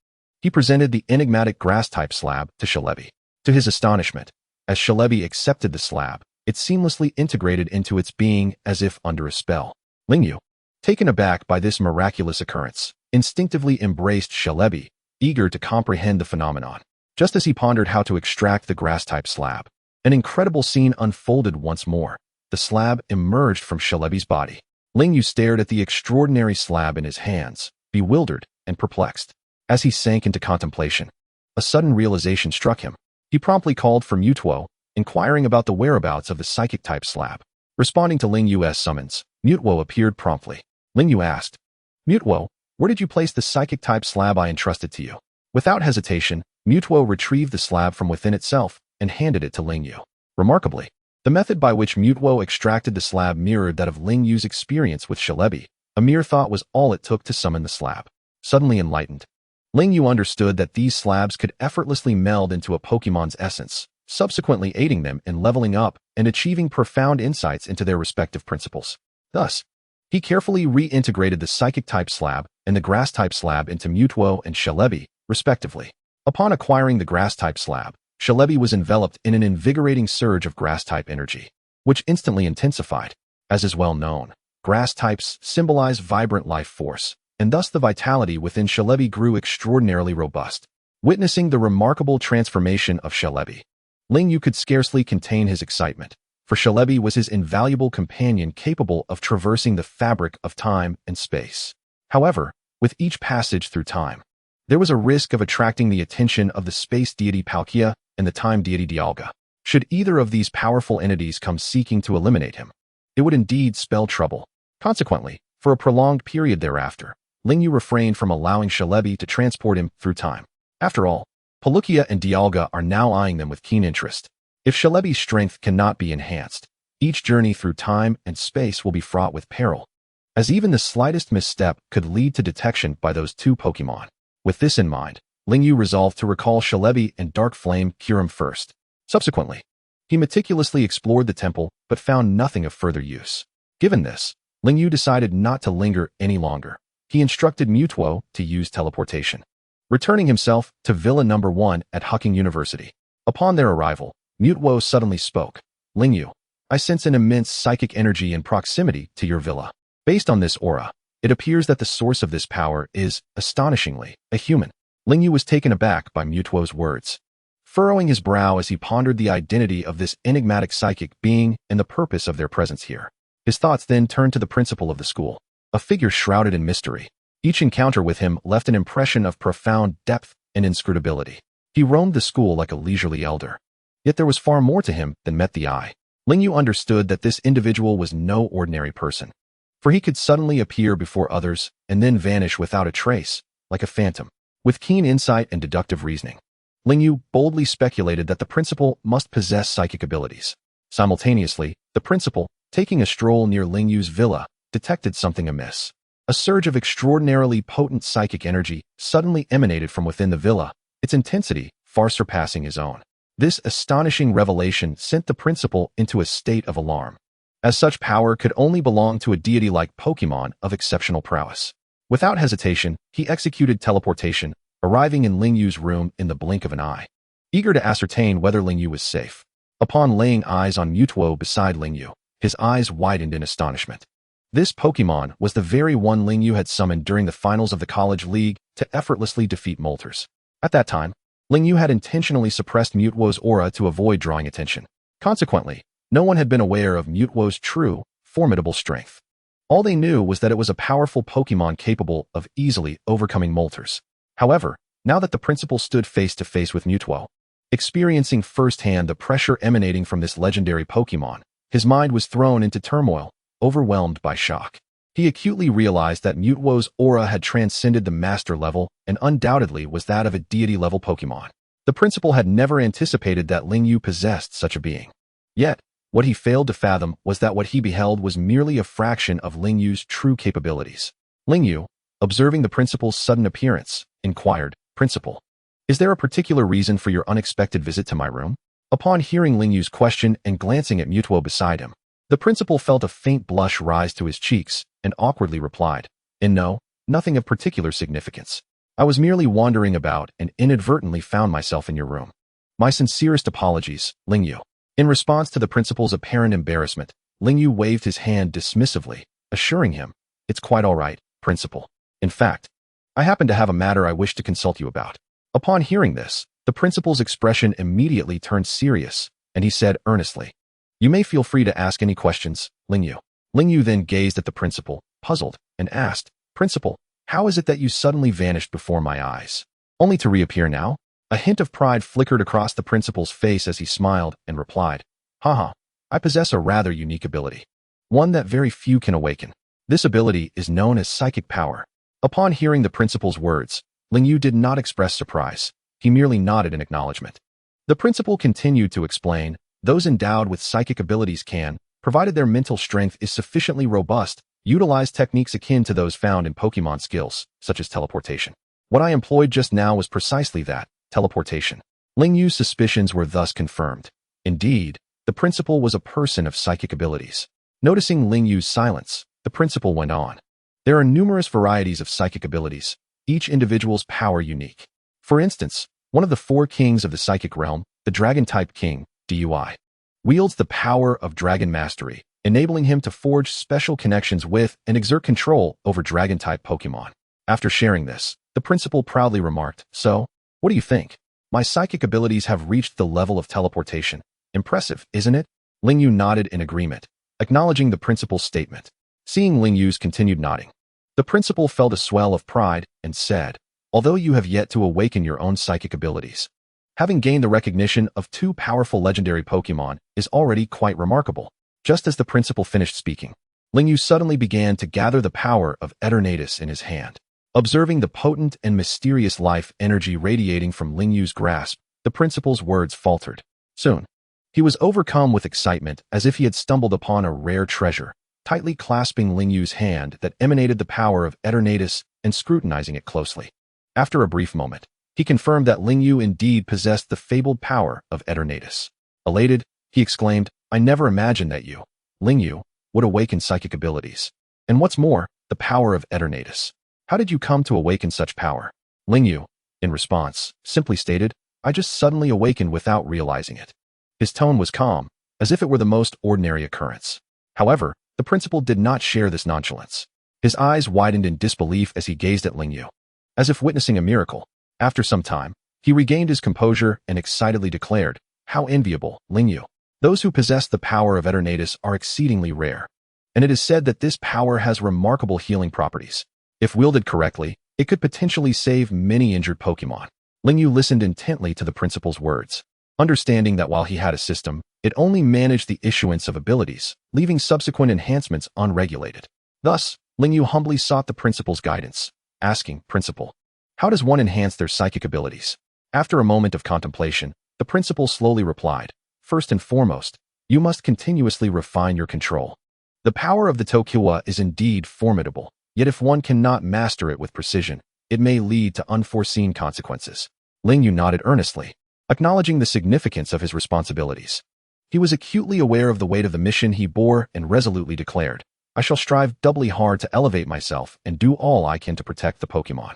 Speaker 2: he presented the enigmatic grass-type slab to Celebi. To his astonishment, as Celebi accepted the slab, it seamlessly integrated into its being as if under a spell. Ling Yu, taken aback by this miraculous occurrence, instinctively embraced Celebi, eager to comprehend the phenomenon. Just as he pondered how to extract the grass-type slab, an incredible scene unfolded once more. The slab emerged from Celebi's body. Ling Yu stared at the extraordinary slab in his hands, bewildered and perplexed. As he sank into contemplation, a sudden realization struck him. He promptly called for Mutuo, inquiring about the whereabouts of the psychic-type slab. Responding to Ling Yu's summons, Mutuo appeared promptly. Ling Yu asked, "Mutuo, where did you place the psychic-type slab I entrusted to you?" Without hesitation, Mutuo retrieved the slab from within itself and handed it to Ling Yu. Remarkably, the method by which Mutuo extracted the slab mirrored that of Ling Yu's experience with Shalebi. A mere thought was all it took to summon the slab. Suddenly enlightened, Ling Yu understood that these slabs could effortlessly meld into a Pokemon's essence, subsequently aiding them in leveling up and achieving profound insights into their respective principles. Thus, he carefully reintegrated the psychic-type slab and the grass-type slab into Mutuo and Shalebi, respectively. Upon acquiring the grass-type slab, Shalebi was enveloped in an invigorating surge of grass-type energy, which instantly intensified. As is well known, grass types symbolize vibrant life force, and thus the vitality within Shalebi grew extraordinarily robust. Witnessing the remarkable transformation of Shalebi, Ling Yu could scarcely contain his excitement, for Shalebi was his invaluable companion capable of traversing the fabric of time and space. However, with each passage through time, there was a risk of attracting the attention of the space deity Palkia and the time deity Dialga. Should either of these powerful entities come seeking to eliminate him, it would indeed spell trouble. Consequently, for a prolonged period thereafter, Ling Yu refrained from allowing Shalebi to transport him through time. After all, Palkia and Dialga are now eyeing them with keen interest. If Shalebi's strength cannot be enhanced, each journey through time and space will be fraught with peril, as even the slightest misstep could lead to detection by those two Pokemon. With this in mind, Ling Yu resolved to recall Shalebi and Dark Flame Kyurem first. Subsequently, he meticulously explored the temple but found nothing of further use. Given this, Ling Yu decided not to linger any longer. He instructed Mutuo to use teleportation, returning himself to Villa No. 1 at Hucking University. Upon their arrival, Mutuo suddenly spoke. "Ling Yu, I sense an immense psychic energy in proximity to your villa. Based on this aura, it appears that the source of this power is, astonishingly, a human." Ling Yu was taken aback by Mutuo's words, furrowing his brow as he pondered the identity of this enigmatic psychic being and the purpose of their presence here. His thoughts then turned to the principal of the school, a figure shrouded in mystery. Each encounter with him left an impression of profound depth and inscrutability. He roamed the school like a leisurely elder. Yet there was far more to him than met the eye. Ling Yu understood that this individual was no ordinary person, for he could suddenly appear before others and then vanish without a trace, like a phantom. With keen insight and deductive reasoning, Ling Yu boldly speculated that the principal must possess psychic abilities. Simultaneously, the principal, taking a stroll near Ling Yu's villa, detected something amiss. A surge of extraordinarily potent psychic energy suddenly emanated from within the villa, its intensity far surpassing his own. This astonishing revelation sent the principal into a state of alarm, as such power could only belong to a deity like Pokemon of exceptional prowess. Without hesitation, he executed teleportation, arriving in Ling Yu's room in the blink of an eye. Eager to ascertain whether Ling Yu was safe, upon laying eyes on Mutuo beside Ling Yu, his eyes widened in astonishment. This Pokemon was the very one Ling Yu had summoned during the finals of the College League to effortlessly defeat Moltres. At that time, Ling Yu had intentionally suppressed Mutuo's aura to avoid drawing attention. Consequently, no one had been aware of Mutuo's true, formidable strength. All they knew was that it was a powerful Pokemon capable of easily overcoming Moltres. However, now that the principal stood face to face with Mutuo, experiencing firsthand the pressure emanating from this legendary Pokemon, his mind was thrown into turmoil, overwhelmed by shock. He acutely realized that Mutuo's aura had transcended the master level and undoubtedly was that of a deity-level Pokemon. The principal had never anticipated that Ling Yu possessed such a being. Yet, what he failed to fathom was that what he beheld was merely a fraction of Ling Yu's true capabilities. Ling Yu, observing the principal's sudden appearance, inquired, "Principal, is there a particular reason for your unexpected visit to my room?" Upon hearing Ling Yu's question and glancing at Mutuo beside him, the principal felt a faint blush rise to his cheeks and awkwardly replied, No, nothing of particular significance. I was merely wandering about and inadvertently found myself in your room. My sincerest apologies, Ling Yu." In response to the principal's apparent embarrassment, Ling Yu waved his hand dismissively, assuring him, "It's quite all right, Principal. In fact, I happen to have a matter I wish to consult you about." Upon hearing this, the principal's expression immediately turned serious, and he said earnestly, "You may feel free to ask any questions, Ling Yu." Ling Yu then gazed at the principal, puzzled, and asked, "Principal, How is it that you suddenly vanished before my eyes? Only to reappear now? A hint of pride flickered across the principal's face as he smiled and replied, Haha, I possess a rather unique ability. One that very few can awaken. This ability is known as psychic power. Upon hearing the principal's words, Lingyu did not express surprise. He merely nodded in acknowledgement. The principal continued to explain, those endowed with psychic abilities can, provided their mental strength is sufficiently robust, utilize techniques akin to those found in Pokemon skills, such as teleportation. What I employed just now was precisely that, teleportation. Lingyu's suspicions were thus confirmed. Indeed, the principal was a person of psychic abilities. Noticing Lingyu's silence, the principal went on. There are numerous varieties of psychic abilities, each individual's power unique. For instance, one of the four kings of the psychic realm, the Dragon-type king, DUI, wields the power of Dragon Mastery, enabling him to forge special connections with and exert control over Dragon-type Pokemon. After sharing this, the principal proudly remarked, So, what do you think? My psychic abilities have reached the level of teleportation. Impressive, isn't it? Lingyu nodded in agreement, acknowledging the principal's statement. Seeing Lingyu's continued nodding, the principal felt a swell of pride and said, Although you have yet to awaken your own psychic abilities, having gained the recognition of two powerful legendary Pokemon is already quite remarkable. Just as the principal finished speaking, Lingyu suddenly began to gather the power of Eternatus in his hand. Observing the potent and mysterious life energy radiating from Lingyu's grasp, the principal's words faltered. Soon, he was overcome with excitement as if he had stumbled upon a rare treasure, tightly clasping Lingyu's hand that emanated the power of Eternatus and scrutinizing it closely. After a brief moment, he confirmed that Lingyu indeed possessed the fabled power of Eternatus. Elated, he exclaimed, I never imagined that you, Lingyu, would awaken psychic abilities. And what's more, the power of Eternatus. How did you come to awaken such power? Lingyu, in response, simply stated, I just suddenly awakened without realizing it. His tone was calm, as if it were the most ordinary occurrence. However, the principal did not share this nonchalance. His eyes widened in disbelief as he gazed at Lingyu. As if witnessing a miracle, after some time, he regained his composure and excitedly declared, How enviable, Lingyu. Those who possess the power of Eternatus are exceedingly rare, and it is said that this power has remarkable healing properties. If wielded correctly, it could potentially save many injured Pokemon. Lingyu listened intently to the principal's words, understanding that while he had a system, it only managed the issuance of abilities, leaving subsequent enhancements unregulated. Thus, Lingyu humbly sought the principal's guidance, asking, Principal, how does one enhance their psychic abilities? After a moment of contemplation, the principal slowly replied, First and foremost, you must continuously refine your control. The power of the Tokiwa is indeed formidable, yet if one cannot master it with precision, it may lead to unforeseen consequences. Lingyu nodded earnestly, acknowledging the significance of his responsibilities. He was acutely aware of the weight of the mission he bore and resolutely declared, I shall strive doubly hard to elevate myself and do all I can to protect the Pokemon.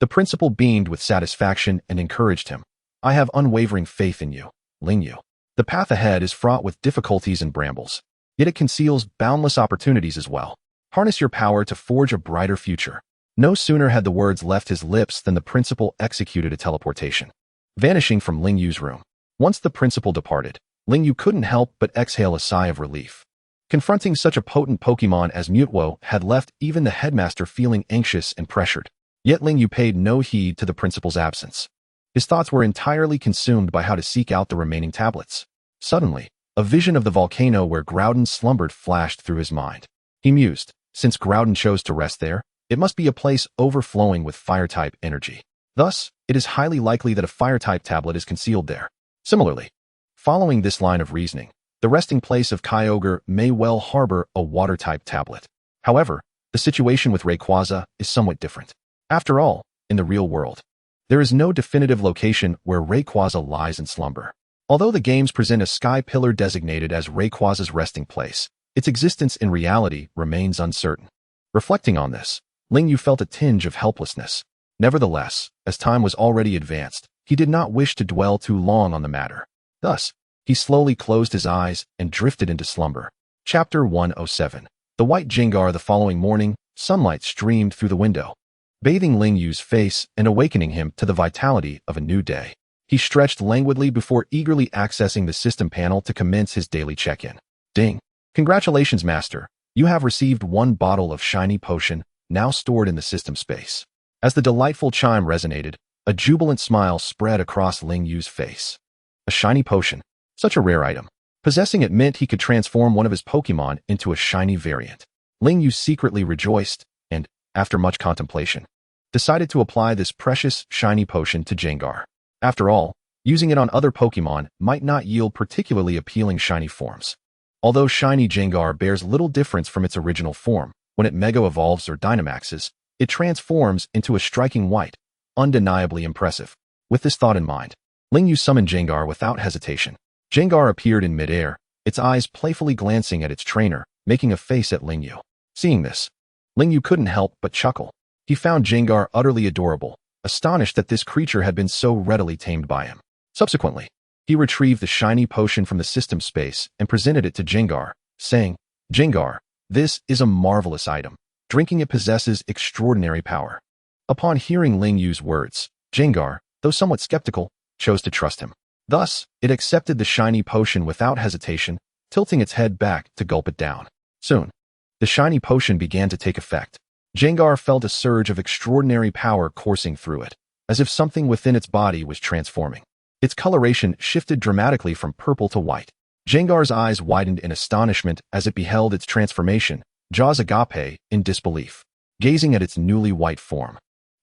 Speaker 2: The principal beamed with satisfaction and encouraged him. I have unwavering faith in you, Lingyu. The path ahead is fraught with difficulties and brambles, yet it conceals boundless opportunities as well. Harness your power to forge a brighter future. No sooner had the words left his lips than the principal executed a teleportation, vanishing from Lingyu's room. Once the principal departed, Lingyu couldn't help but exhale a sigh of relief. Confronting such a potent Pokemon as Mutwo had left even the headmaster feeling anxious and pressured. Yet Lingyu paid no heed to the principal's absence. His thoughts were entirely consumed by how to seek out the remaining tablets. Suddenly, a vision of the volcano where Groudon slumbered flashed through his mind. He mused, since Groudon chose to rest there, it must be a place overflowing with fire-type energy. Thus, it is highly likely that a fire-type tablet is concealed there. Similarly, following this line of reasoning, the resting place of Kyogre may well harbor a water-type tablet. However, the situation with Rayquaza is somewhat different. After all, in the real world, there is no definitive location where Rayquaza lies in slumber. Although the games present a sky pillar designated as Rayquaza's resting place, its existence in reality remains uncertain. Reflecting on this, Lingyu felt a tinge of helplessness. Nevertheless, as time was already advanced, he did not wish to dwell too long on the matter. Thus, he slowly closed his eyes and drifted into slumber. Chapter 107. The White Jengar. The following morning, sunlight streamed through the window, bathing Lingyu's face and awakening him to the vitality of a new day. He stretched languidly before eagerly accessing the system panel to commence his daily check-in. Ding! Congratulations, Master. You have received 1 bottle of Shiny Potion, now stored in the system space. As the delightful chime resonated, a jubilant smile spread across Ling Yu's face. A shiny potion. Such a rare item. Possessing it meant he could transform one of his Pokémon into a shiny variant. Ling Yu secretly rejoiced and, after much contemplation, decided to apply this precious shiny potion to Gengar. After all, using it on other Pokémon might not yield particularly appealing shiny forms. Although shiny Gengar bears little difference from its original form, when it Mega Evolves or Dynamaxes, it transforms into a striking white, undeniably impressive. With this thought in mind, Ling Yu summoned Gengar without hesitation. Gengar appeared in midair, its eyes playfully glancing at its trainer, making a face at Ling Yu. Seeing this, Ling Yu couldn't help but chuckle. He found Gengar utterly adorable, astonished that this creature had been so readily tamed by him. Subsequently, he retrieved the shiny potion from the system space and presented it to Gengar, saying, "Gengar, this is a marvelous item. Drinking it possesses extraordinary power." Upon hearing Ling Yu's words, Gengar, though somewhat skeptical, chose to trust him. Thus, it accepted the shiny potion without hesitation, tilting its head back to gulp it down. Soon, the shiny potion began to take effect. Gengar felt a surge of extraordinary power coursing through it, as if something within its body was transforming. Its coloration shifted dramatically from purple to white. Gengar's eyes widened in astonishment as it beheld its transformation, jaws agape in disbelief, gazing at its newly white form.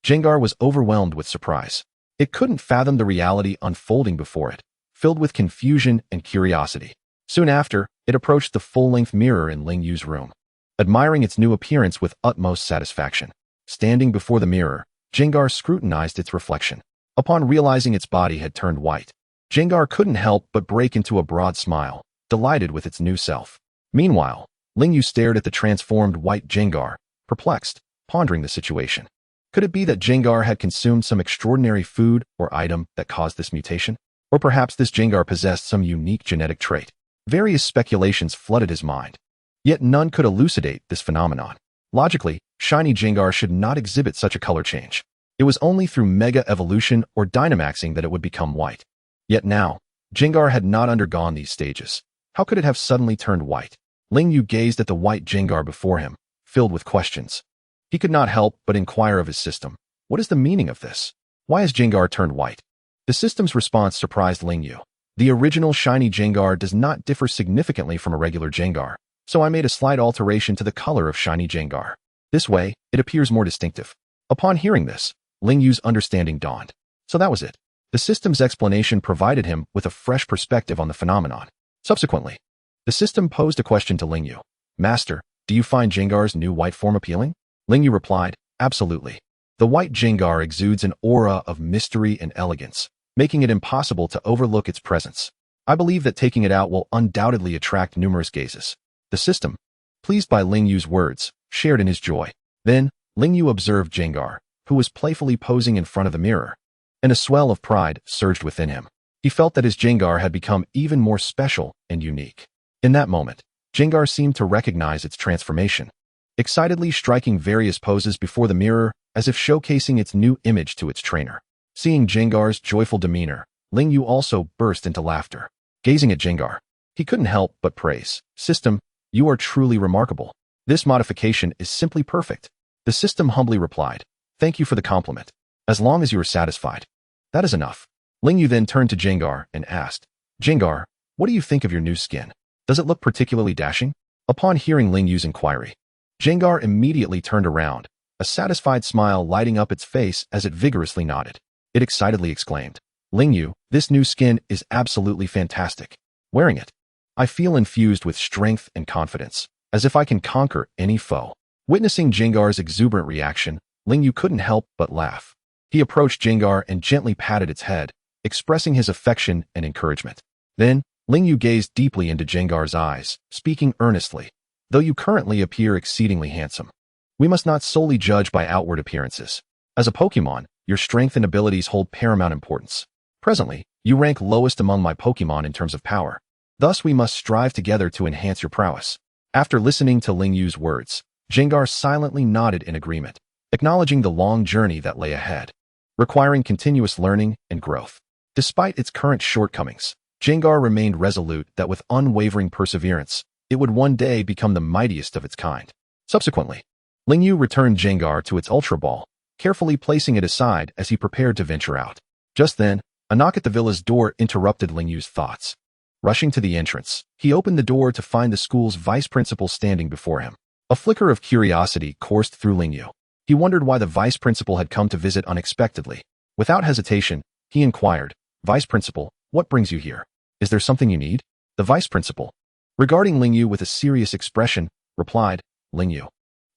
Speaker 2: Gengar was overwhelmed with surprise. It couldn't fathom the reality unfolding before it, filled with confusion and curiosity. Soon after, it approached the full-length mirror in Ling Yu's room, admiring its new appearance with utmost satisfaction. Standing before the mirror, Gengar scrutinized its reflection. Upon realizing its body had turned white, Gengar couldn't help but break into a broad smile, delighted with its new self. Meanwhile, Ling Yu stared at the transformed white Gengar, perplexed, pondering the situation. Could it be that Gengar had consumed some extraordinary food or item that caused this mutation? Or perhaps this Gengar possessed some unique genetic trait? Various speculations flooded his mind. Yet none could elucidate this phenomenon. Logically, shiny Gengar should not exhibit such a color change. It was only through Mega Evolution or Dynamaxing that it would become white. Yet now, Gengar had not undergone these stages. How could it have suddenly turned white? Ling Yu gazed at the white Gengar before him, filled with questions. He could not help but inquire of his system. What is the meaning of this? Why has Gengar turned white? The system's response surprised Ling Yu. The original shiny Gengar does not differ significantly from a regular Gengar, so I made a slight alteration to the color of shiny Gengar. This way, it appears more distinctive. Upon hearing this, Ling Yu's understanding dawned. So that was it. The system's explanation provided him with a fresh perspective on the phenomenon. Subsequently, the system posed a question to Ling Yu. "Master, do you find Gengar's new white form appealing?" Ling Yu replied, "Absolutely. The white Gengar exudes an aura of mystery and elegance, making it impossible to overlook its presence. I believe that taking it out will undoubtedly attract numerous gazes." The system, pleased by Ling Yu's words, shared in his joy. Then, Ling Yu observed Gengar, who was playfully posing in front of the mirror, and a swell of pride surged within him. He felt that his Gengar had become even more special and unique. In that moment, Gengar seemed to recognize its transformation, excitedly striking various poses before the mirror as if showcasing its new image to its trainer. Seeing Gengar's joyful demeanor, Ling Yu also burst into laughter. Gazing at Gengar, he couldn't help but praise. "System, you are truly remarkable. This modification is simply perfect." The system humbly replied, "Thank you for the compliment. As long as you are satisfied, that is enough." Ling Yu then turned to Gengar and asked, "Gengar, what do you think of your new skin? Does it look particularly dashing?" Upon hearing Ling Yu's inquiry, Gengar immediately turned around, a satisfied smile lighting up its face as it vigorously nodded. It excitedly exclaimed, "Ling Yu, this new skin is absolutely fantastic. Wearing it, I feel infused with strength and confidence, as if I can conquer any foe." Witnessing Gengar's exuberant reaction, Ling Yu couldn't help but laugh. He approached Gengar and gently patted its head, expressing his affection and encouragement. Then, Ling Yu gazed deeply into Gengar's eyes, speaking earnestly, "Though you currently appear exceedingly handsome, we must not solely judge by outward appearances. As a Pokémon, your strength and abilities hold paramount importance. Presently, you rank lowest among my Pokémon in terms of power. Thus, we must strive together to enhance your prowess." After listening to Ling Yu's words, Gengar silently nodded in agreement, acknowledging the long journey that lay ahead, requiring continuous learning and growth. Despite its current shortcomings, Gengar remained resolute that with unwavering perseverance, it would one day become the mightiest of its kind. Subsequently, Ling Yu returned Jengar to its Ultra Ball, carefully placing it aside as he prepared to venture out. Just then, a knock at the villa's door interrupted Ling Yu's thoughts. Rushing to the entrance, he opened the door to find the school's vice principal standing before him. A flicker of curiosity coursed through Ling Yu. He wondered why the vice principal had come to visit unexpectedly. Without hesitation, he inquired, "Vice principal, what brings you here? Is there something you need?" The vice principal, regarding Ling Yu with a serious expression, replied, "Ling Yu,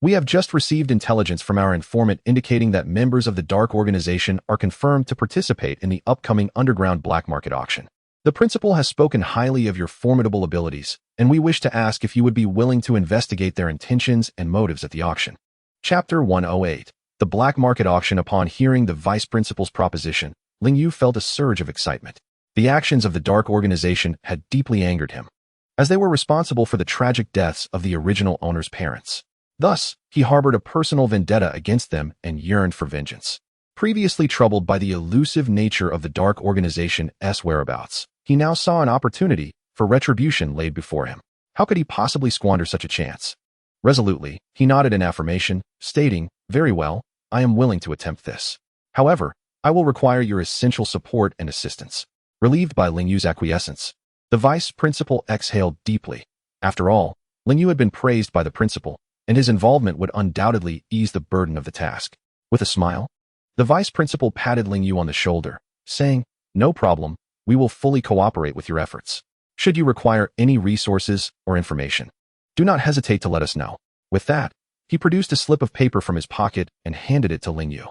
Speaker 2: we have just received intelligence from our informant indicating that members of the Dark Organization are confirmed to participate in the upcoming underground black market auction. The principal has spoken highly of your formidable abilities, and we wish to ask if you would be willing to investigate their intentions and motives at the auction." Chapter 108. The Black Market Auction. Upon hearing the vice principal's proposition, Ling Yu felt a surge of excitement. The actions of the Dark Organization had deeply angered him, as they were responsible for the tragic deaths of the original owner's parents. Thus, he harbored a personal vendetta against them and yearned for vengeance. Previously troubled by the elusive nature of the Dark Organization's whereabouts, he now saw an opportunity for retribution laid before him. How could he possibly squander such a chance? Resolutely, he nodded in affirmation, stating, "Very well, I am willing to attempt this. However, I will require your essential support and assistance." Relieved by Ling Yu's acquiescence, the vice principal exhaled deeply. After all, Ling Yu had been praised by the principal, and his involvement would undoubtedly ease the burden of the task. With a smile, the vice principal patted Ling Yu on the shoulder, saying, "No problem, we will fully cooperate with your efforts. Should you require any resources or information, do not hesitate to let us know." With that, he produced a slip of paper from his pocket and handed it to Ling Yu,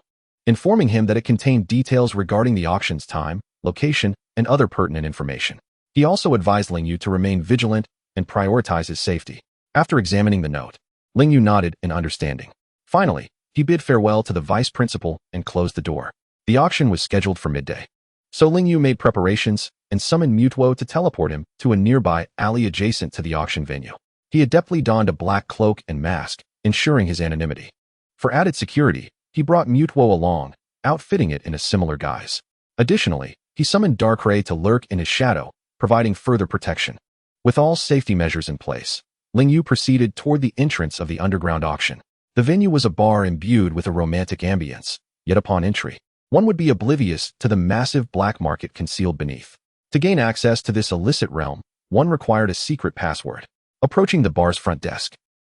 Speaker 2: informing him that it contained details regarding the auction's time, location, and other pertinent information. He also advised Ling Yu to remain vigilant and prioritize his safety. After examining the note, Ling Yu nodded in understanding. Finally, he bid farewell to the vice principal and closed the door. The auction was scheduled for midday, so Ling Yu made preparations and summoned Mutwo to teleport him to a nearby alley adjacent to the auction venue. He adeptly donned a black cloak and mask, ensuring his anonymity. For added security, he brought Mutwo along, outfitting it in a similar guise. Additionally, he summoned Darkrai to lurk in his shadow, providing further protection. With all safety measures in place, Ling Yu proceeded toward the entrance of the underground auction. The venue was a bar imbued with a romantic ambience, yet upon entry, one would be oblivious to the massive black market concealed beneath. To gain access to this illicit realm, one required a secret password. Approaching the bar's front desk,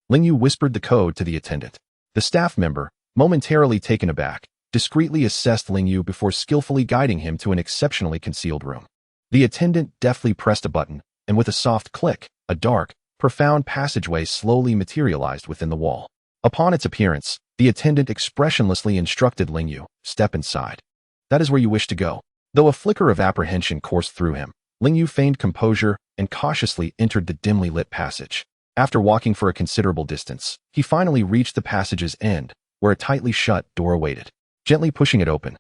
Speaker 2: Ling Yu whispered the code to the attendant. The staff member, momentarily taken aback, discreetly assessed Ling Yu before skillfully guiding him to an exceptionally concealed room. The attendant deftly pressed a button, and with a soft click, a dark, profound passageway slowly materialized within the wall. Upon its appearance, the attendant expressionlessly instructed Ling Yu, "Step inside. That is where you wish to go." Though a flicker of apprehension coursed through him, Ling Yu feigned composure and cautiously entered the dimly lit passage. After walking for a considerable distance, he finally reached the passage's end, where a tightly shut door awaited. Gently pushing it open,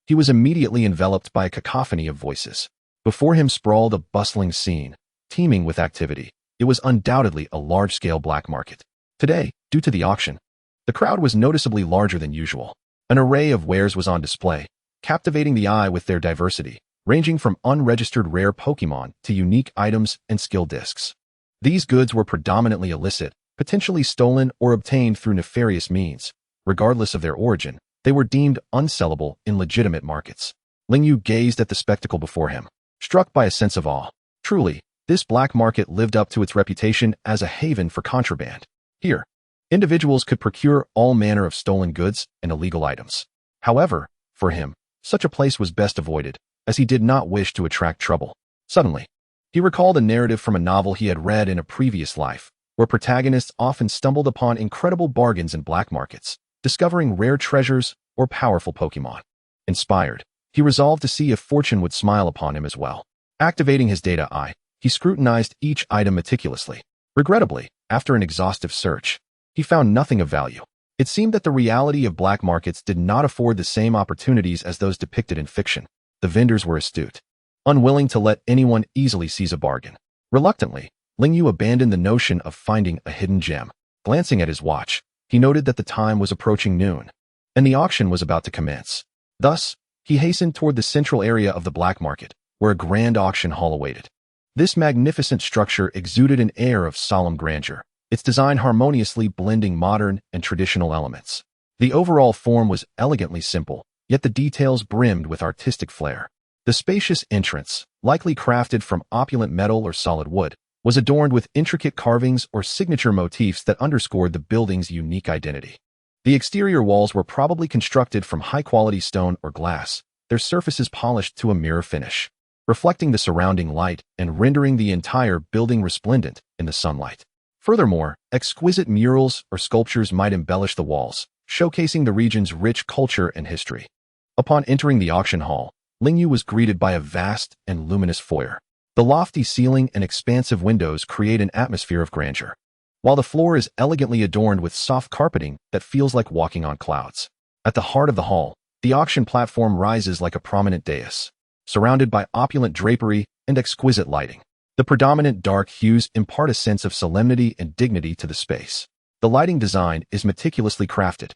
Speaker 2: he was immediately enveloped by a cacophony of voices. Before him sprawled a bustling scene, teeming with activity. It was undoubtedly a large-scale black market. Today, due to the auction, the crowd was noticeably larger than usual. An array of wares was on display, captivating the eye with their diversity, ranging from unregistered rare Pokémon to unique items and skill discs. These goods were predominantly illicit, potentially stolen or obtained through nefarious means. Regardless of their origin, they were deemed unsellable in legitimate markets. Ling Yu gazed at the spectacle before him, struck by a sense of awe. Truly, this black market lived up to its reputation as a haven for contraband. Here, individuals could procure all manner of stolen goods and illegal items. However, for him, such a place was best avoided, as he did not wish to attract trouble. Suddenly, he recalled a narrative from a novel he had read in a previous life, where protagonists often stumbled upon incredible bargains in black markets, discovering rare treasures or powerful Pokémon. Inspired, he resolved to see if fortune would smile upon him as well. Activating his data eye, he scrutinized each item meticulously. Regrettably, after an exhaustive search, he found nothing of value. It seemed that the reality of black markets did not afford the same opportunities as those depicted in fiction. The vendors were astute, unwilling to let anyone easily seize a bargain. Reluctantly, Ling Yu abandoned the notion of finding a hidden gem. Glancing at his watch, he noted that the time was approaching noon, and the auction was about to commence. Thus, he hastened toward the central area of the black market, where a grand auction hall awaited. This magnificent structure exuded an air of solemn grandeur, its design harmoniously blending modern and traditional elements. The overall form was elegantly simple, yet the details brimmed with artistic flair. The spacious entrance, likely crafted from opulent metal or solid wood, was adorned with intricate carvings or signature motifs that underscored the building's unique identity. The exterior walls were probably constructed from high-quality stone or glass, their surfaces polished to a mirror finish, reflecting the surrounding light and rendering the entire building resplendent in the sunlight. Furthermore, exquisite murals or sculptures might embellish the walls, showcasing the region's rich culture and history. Upon entering the auction hall, Lingyu was greeted by a vast and luminous foyer. The lofty ceiling and expansive windows create an atmosphere of grandeur, while the floor is elegantly adorned with soft carpeting that feels like walking on clouds. At the heart of the hall, the auction platform rises like a prominent dais, surrounded by opulent drapery and exquisite lighting. The predominant dark hues impart a sense of solemnity and dignity to the space. The lighting design is meticulously crafted,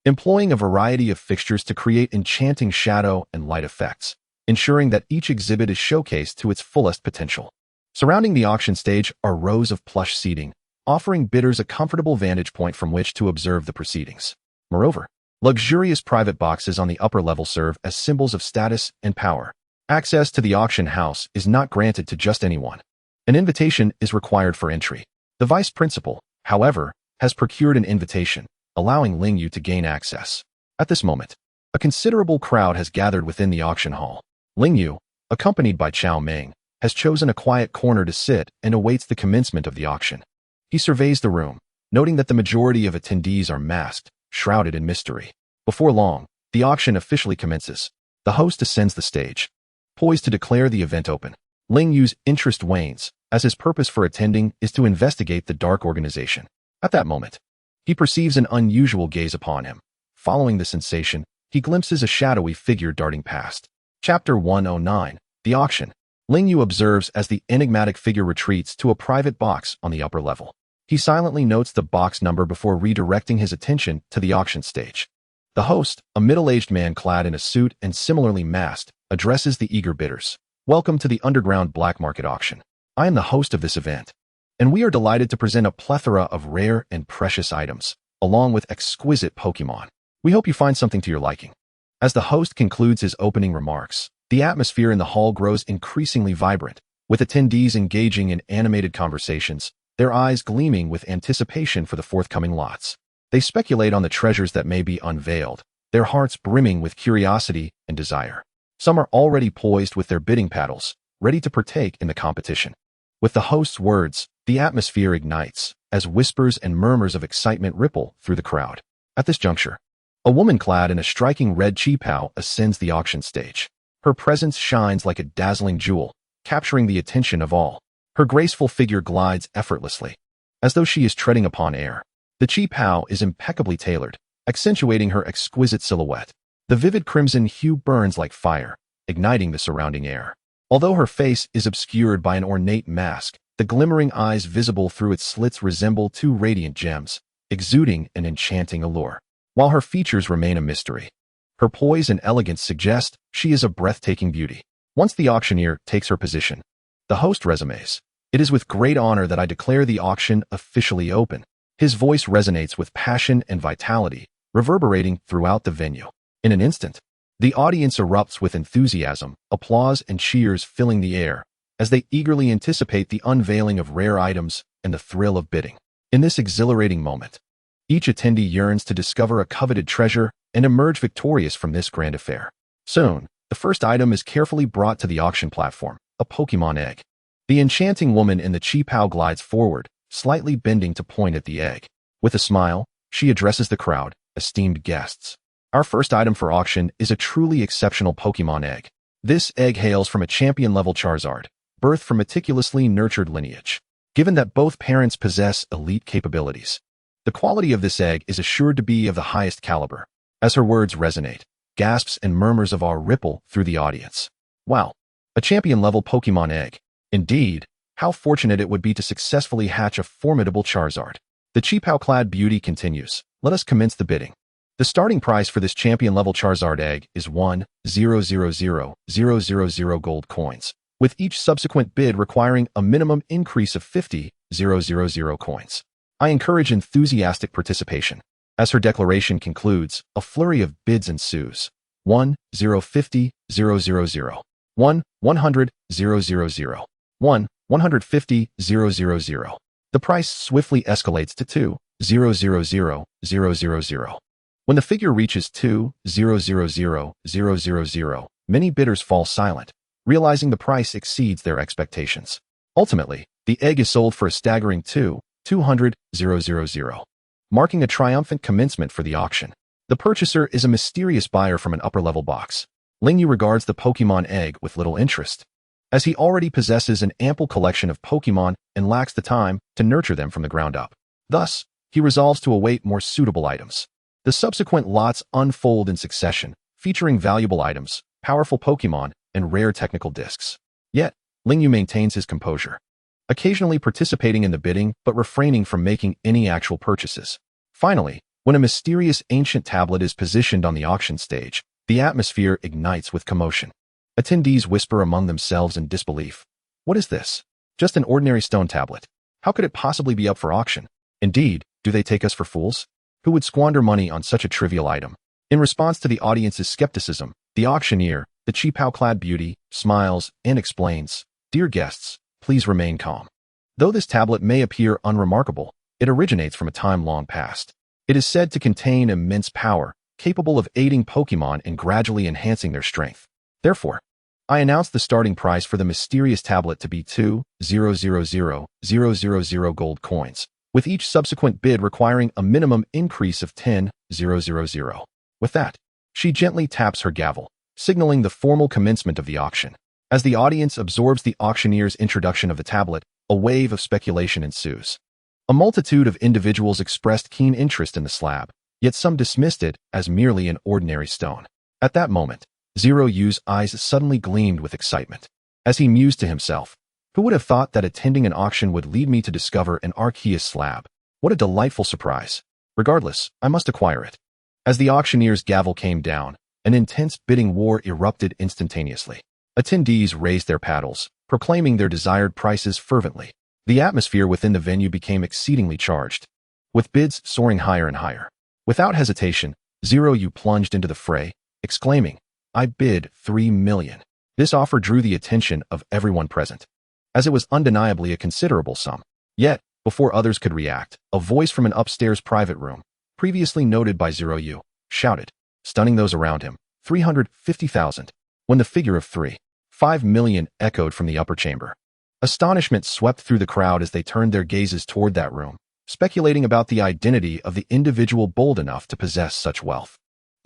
Speaker 2: employing a variety of fixtures to create enchanting shadow and light effects, ensuring that each exhibit is showcased to its fullest potential. Surrounding the auction stage are rows of plush seating, offering bidders a comfortable vantage point from which to observe the proceedings. Moreover, luxurious private boxes on the upper level serve as symbols of status and power. Access to the auction house is not granted to just anyone. An invitation is required for entry. The vice principal, however, has procured an invitation, allowing Lingyu to gain access. At this moment, a considerable crowd has gathered within the auction hall. Lingyu, accompanied by Chao Meng, has chosen a quiet corner to sit and awaits the commencement of the auction. He surveys the room, noting that the majority of attendees are masked, shrouded in mystery. Before long, the auction officially commences. The host ascends the stage, poised to declare the event open. Lingyu's interest wanes, as his purpose for attending is to investigate the dark organization. At that moment, he perceives an unusual gaze upon him. Following the sensation, he glimpses a shadowy figure darting past. Chapter 109, The Auction. Lingyu observes as the enigmatic figure retreats to a private box on the upper level. He silently notes the box number before redirecting his attention to the auction stage. The host, a middle-aged man clad in a suit and similarly masked, addresses the eager bidders. Welcome to the underground black market auction. I am the host of this event, and we are delighted to present a plethora of rare and precious items, along with exquisite Pokémon. We hope you find something to your liking. As the host concludes his opening remarks, the atmosphere in the hall grows increasingly vibrant, with attendees engaging in animated conversations, their eyes gleaming with anticipation for the forthcoming lots. They speculate on the treasures that may be unveiled, their hearts brimming with curiosity and desire. Some are already poised with their bidding paddles, ready to partake in the competition. With the host's words, the atmosphere ignites, as whispers and murmurs of excitement ripple through the crowd. At this juncture, a woman clad in a striking red qipao ascends the auction stage. Her presence shines like a dazzling jewel, capturing the attention of all. Her graceful figure glides effortlessly, as though she is treading upon air. The qipao is impeccably tailored, accentuating her exquisite silhouette. The vivid crimson hue burns like fire, igniting the surrounding air. Although her face is obscured by an ornate mask, the glimmering eyes visible through its slits resemble two radiant gems, exuding an enchanting allure. While her features remain a mystery, her poise and elegance suggest she is a breathtaking beauty. Once the auctioneer takes her position, the host resumes, "It is with great honor that I declare the auction officially open." His voice resonates with passion and vitality, reverberating throughout the venue. In an instant, the audience erupts with enthusiasm, applause and cheers filling the air, as they eagerly anticipate the unveiling of rare items and the thrill of bidding. In this exhilarating moment, each attendee yearns to discover a coveted treasure and emerge victorious from this grand affair. Soon, the first item is carefully brought to the auction platform, a Pokémon egg. The enchanting woman in the qipao glides forward, slightly bending to point at the egg. With a smile, she addresses the crowd, "Esteemed guests. Our first item for auction is a truly exceptional Pokémon egg. This egg hails from a champion-level Charizard, birthed from meticulously nurtured lineage. Given that both parents possess elite capabilities, the quality of this egg is assured to be of the highest caliber." As her words resonate, gasps and murmurs of awe ripple through the audience. Wow, a champion-level Pokémon egg. Indeed, how fortunate it would be to successfully hatch a formidable Charizard. The qipao-clad beauty continues. Let us commence the bidding. The starting price for this champion-level Charizard egg is 1,000,000 gold coins, with each subsequent bid requiring a minimum increase of 50,000 coins. I encourage enthusiastic participation. As her declaration concludes, a flurry of bids ensues. 1, 0, 50, 0, 0, 0. 1, 100, 0, 0, 0. 1, 150, 0, 0, 0. The price swiftly escalates to 2, 0, 0, 0, 0, 0, 0. When the figure reaches 2, 0, 0, 0, 0, 0, 0, many bidders fall silent, realizing the price exceeds their expectations. Ultimately, the egg is sold for a staggering 2, 200, 0, 0, 0, marking a triumphant commencement for the auction. The purchaser is a mysterious buyer from an upper-level box. Lingyu regards the Pokemon egg with little interest, as he already possesses an ample collection of Pokemon and lacks the time to nurture them from the ground up. Thus, he resolves to await more suitable items. The subsequent lots unfold in succession, featuring valuable items, powerful Pokemon, and rare technical discs. Yet, Lingyu maintains his composure, occasionally participating in the bidding but refraining from making any actual purchases. Finally, when a mysterious ancient tablet is positioned on the auction stage, the atmosphere ignites with commotion. Attendees whisper among themselves in disbelief. What is this? Just an ordinary stone tablet. How could it possibly be up for auction? Indeed, do they take us for fools? Who would squander money on such a trivial item? In response to the audience's skepticism, the auctioneer, the cheapao-clad beauty, smiles and explains, "Dear guests, please remain calm. Though this tablet may appear unremarkable, it originates from a time long past. It is said to contain immense power, capable of aiding Pokemon and gradually enhancing their strength. Therefore, I announce the starting price for the mysterious tablet to be 2,000,000 gold coins, with each subsequent bid requiring a minimum increase of 10,000. With that, she gently taps her gavel, signaling the formal commencement of the auction. As the audience absorbs the auctioneer's introduction of the tablet, a wave of speculation ensues. A multitude of individuals expressed keen interest in the slab, yet some dismissed it as merely an ordinary stone. At that moment, Zeroyu's eyes suddenly gleamed with excitement. As he mused to himself, who would have thought that attending an auction would lead me to discover an Arceus slab? What a delightful surprise. Regardless, I must acquire it. As the auctioneer's gavel came down, an intense bidding war erupted instantaneously. Attendees raised their paddles, proclaiming their desired prices fervently. The atmosphere within the venue became exceedingly charged, with bids soaring higher and higher. Without hesitation, Zeroyu plunged into the fray, exclaiming, "I bid 3 million. This offer drew the attention of everyone present, as it was undeniably a considerable sum. Yet, before others could react, a voice from an upstairs private room, previously noted by Zeroyu, shouted, stunning those around him, 350,000. When the figure of 3.5 million echoed from the upper chamber. Astonishment swept through the crowd as they turned their gazes toward that room, speculating about the identity of the individual bold enough to possess such wealth.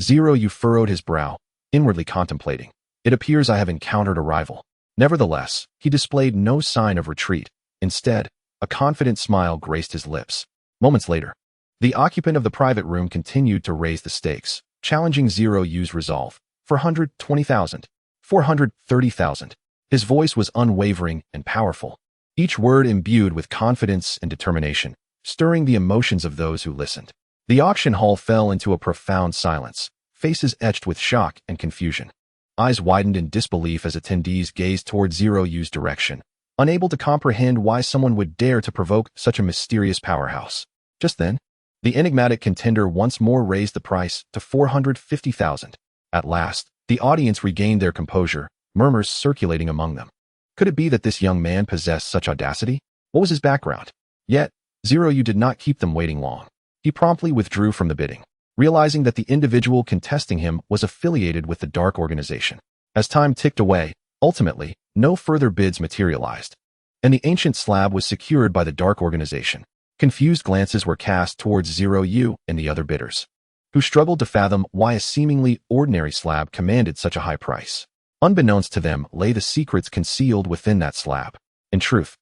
Speaker 2: Zeroyu furrowed his brow, inwardly contemplating. It appears I have encountered a rival. Nevertheless, he displayed no sign of retreat. Instead, a confident smile graced his lips. Moments later, the occupant of the private room continued to raise the stakes, challenging Zeroyu's resolve. 420,000. 430,000. His voice was unwavering and powerful, each word imbued with confidence and determination, stirring the emotions of those who listened. The auction hall fell into a profound silence, faces etched with shock and confusion. Eyes widened in disbelief as attendees gazed toward Zeroyu's direction, unable to comprehend why someone would dare to provoke such a mysterious powerhouse. Just then, the enigmatic contender once more raised the price to 450,000. At last, the audience regained their composure, murmurs circulating among them. Could it be that this young man possessed such audacity? What was his background? Yet, Zeroyu did not keep them waiting long. He promptly withdrew from the bidding, realizing that the individual contesting him was affiliated with the Dark Organization. As time ticked away, ultimately, no further bids materialized, and the ancient slab was secured by the Dark Organization. Confused glances were cast towards Zeroyu and the other bidders, who struggled to fathom why a seemingly ordinary slab commanded such a high price. Unbeknownst to them lay the secrets concealed within that slab. In truth,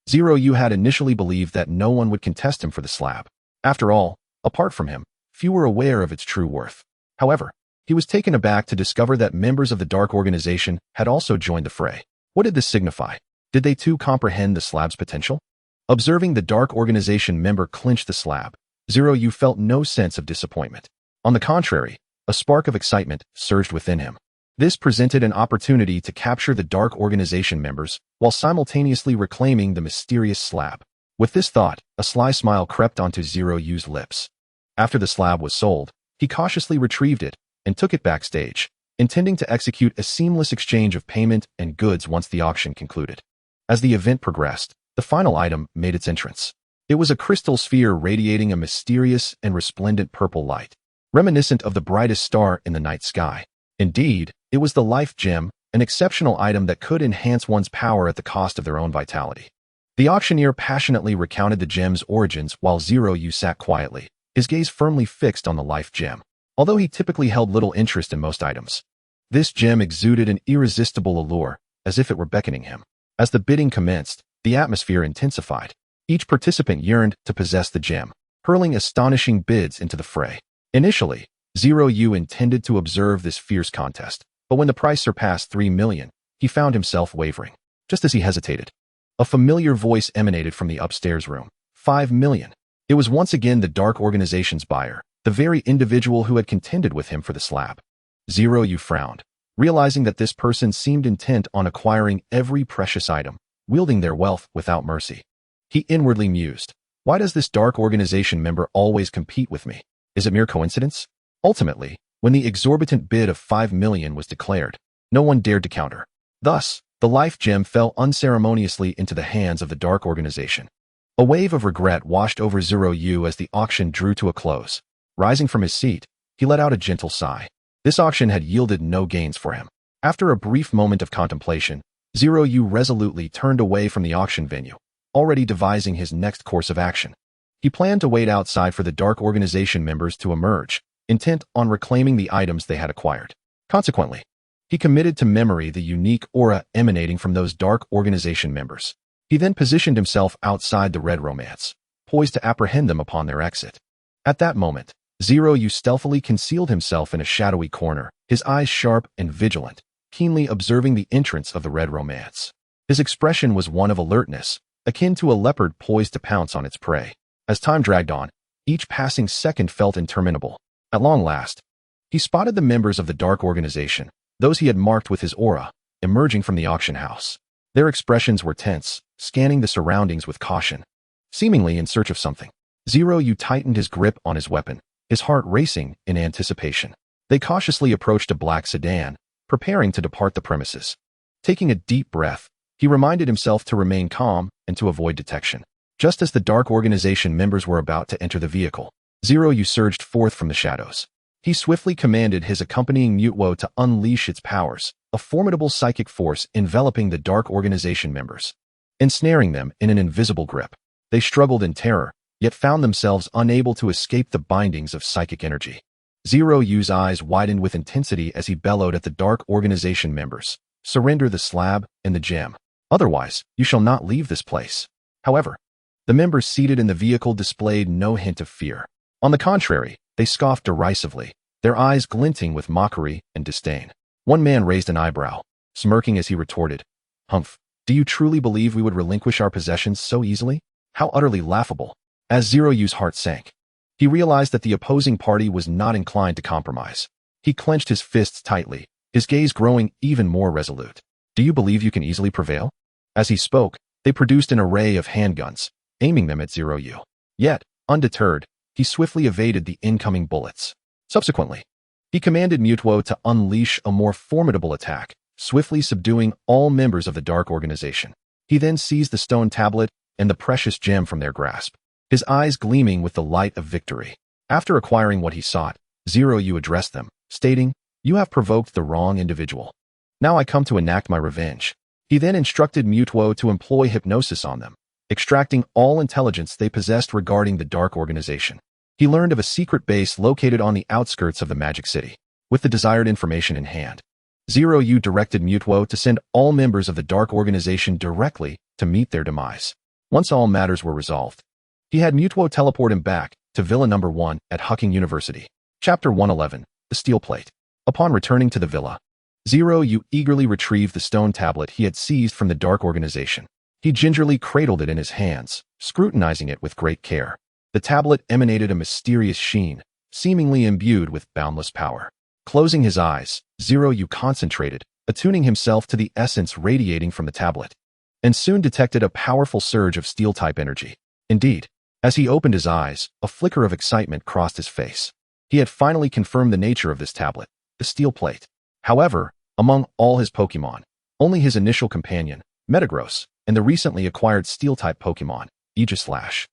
Speaker 2: Zeroyu had initially believed that no one would contest him for the slab. After all, apart from him, few were aware of its true worth. However, he was taken aback to discover that members of the Dark Organization had also joined the fray. What did this signify? Did they too comprehend the slab's potential? Observing the Dark Organization member clinch the slab, Zeroyu felt no sense of disappointment. On the contrary, a spark of excitement surged within him. This presented an opportunity to capture the Dark Organization members while simultaneously reclaiming the mysterious slab. With this thought, a sly smile crept onto Zeroyu's lips. After the slab was sold, he cautiously retrieved it and took it backstage, intending to execute a seamless exchange of payment and goods once the auction concluded. As the event progressed, the final item made its entrance. It was a crystal sphere radiating a mysterious and resplendent purple light, reminiscent of the brightest star in the night sky. Indeed, it was the life gem, an exceptional item that could enhance one's power at the cost of their own vitality. The auctioneer passionately recounted the gem's origins while Zeroyu sat quietly, his gaze firmly fixed on the life gem. Although he typically held little interest in most items, this gem exuded an irresistible allure, as if it were beckoning him. As the bidding commenced, the atmosphere intensified. Each participant yearned to possess the gem, hurling astonishing bids into the fray. Initially, Zeroyu intended to observe this fierce contest, but when the price surpassed 3 million, he found himself wavering. Just as he hesitated, a familiar voice emanated from the upstairs room. 5 million. It was once again the Dark Organization's buyer, the very individual who had contended with him for the slab. Zeroyu frowned, realizing that this person seemed intent on acquiring every precious item, wielding their wealth without mercy. He inwardly mused, why does this Dark Organization member always compete with me? Is it mere coincidence? Ultimately, when the exorbitant bid of 5 million was declared, no one dared to counter. Thus, the life gem fell unceremoniously into the hands of the Dark Organization. A wave of regret washed over Zeroyu as the auction drew to a close. Rising from his seat, he let out a gentle sigh. This auction had yielded no gains for him. After a brief moment of contemplation, Zeroyu resolutely turned away from the auction venue, already devising his next course of action. He planned to wait outside for the Dark Organization members to emerge, intent on reclaiming the items they had acquired. Consequently, he committed to memory the unique aura emanating from those Dark Organization members. He then positioned himself outside the Red Romance, poised to apprehend them upon their exit. At that moment, Zeroyu stealthily concealed himself in a shadowy corner, his eyes sharp and vigilant, keenly observing the entrance of the Red Romance. His expression was one of alertness, akin to a leopard poised to pounce on its prey. As time dragged on, each passing second felt interminable. At long last, he spotted the members of the Dark Organization, those he had marked with his aura, emerging from the auction house. Their expressions were tense, scanning the surroundings with caution, seemingly in search of something. Zeroyu tightened his grip on his weapon, his heart racing in anticipation. They cautiously approached a black sedan, preparing to depart the premises. Taking a deep breath, he reminded himself to remain calm and to avoid detection. Just as the Dark Organization members were about to enter the vehicle, Zeroyu surged forth from the shadows. He swiftly commanded his accompanying Mutwo to unleash its powers, a formidable psychic force enveloping the Dark Organization members, ensnaring them in an invisible grip. They struggled in terror, yet found themselves unable to escape the bindings of psychic energy. Zeroyu's eyes widened with intensity as he bellowed at the Dark Organization members, "Surrender the slab and the gem. Otherwise, you shall not leave this place." However, the members seated in the vehicle displayed no hint of fear. On the contrary, they scoffed derisively, their eyes glinting with mockery and disdain. One man raised an eyebrow, smirking as he retorted, "Humph, do you truly believe we would relinquish our possessions so easily? How utterly laughable." As Zeroyu's heart sank, he realized that the opposing party was not inclined to compromise. He clenched his fists tightly, his gaze growing even more resolute. "Do you believe you can easily prevail?" As he spoke, they produced an array of handguns, aiming them at Zeroyu. Yet, undeterred, he swiftly evaded the incoming bullets. Subsequently, he commanded Mutwo to unleash a more formidable attack, swiftly subduing all members of the Dark Organization. He then seized the stone tablet and the precious gem from their grasp, his eyes gleaming with the light of victory. After acquiring what he sought, Zeroyu addressed them, stating, "You have provoked the wrong individual. Now I come to enact my revenge." He then instructed Mutwo to employ hypnosis on them, extracting all intelligence they possessed regarding the Dark Organization. He learned of a secret base located on the outskirts of the Magic City. With the desired information in hand, Zeroyu directed Mutwo to send all members of the Dark Organization directly to meet their demise. Once all matters were resolved, he had Mutwo teleport him back to Villa No. 1 at Hucking University. Chapter 111, The Steel Plate. Upon returning to the villa, Zeroyu eagerly retrieved the stone tablet he had seized from the Dark Organization. He gingerly cradled it in his hands, scrutinizing it with great care. The tablet emanated a mysterious sheen, seemingly imbued with boundless power. Closing his eyes, Zeroyu concentrated, attuning himself to the essence radiating from the tablet, and soon detected a powerful surge of steel-type energy. Indeed, as he opened his eyes, a flicker of excitement crossed his face. He had finally confirmed the nature of this tablet, the steel plate. However, among all his Pokémon, only his initial companion, Metagross, and the recently acquired steel-type Pokémon, Aegislash,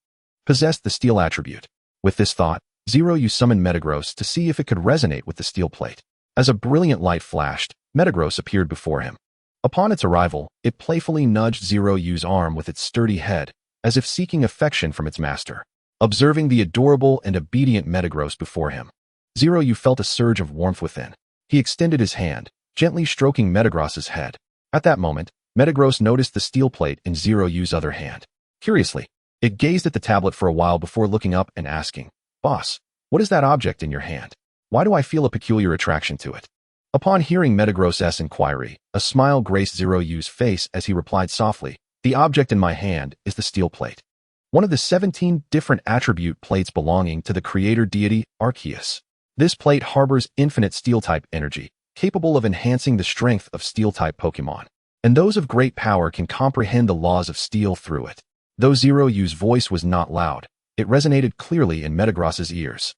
Speaker 2: possessed the steel attribute. With this thought, Zeroyu summoned Metagross to see if it could resonate with the steel plate. As a brilliant light flashed, Metagross appeared before him. Upon its arrival, it playfully nudged Zeroyu's arm with its sturdy head, as if seeking affection from its master. Observing the adorable and obedient Metagross before him, Zeroyu felt a surge of warmth within. He extended his hand, gently stroking Metagross's head. At that moment, Metagross noticed the steel plate in Zeroyu's other hand. Curiously, it gazed at the tablet for a while before looking up and asking, "Boss, what is that object in your hand? Why do I feel a peculiar attraction to it?" Upon hearing Metagross's inquiry, a smile graced Zeroyu's face as he replied softly, "The object in my hand is the steel plate, one of the 17 different attribute plates belonging to the creator deity Arceus. This plate harbors infinite steel-type energy, capable of enhancing the strength of steel-type Pokémon, and those of great power can comprehend the laws of steel through it." Though Zeroyu's voice was not loud, it resonated clearly in Metagross's ears.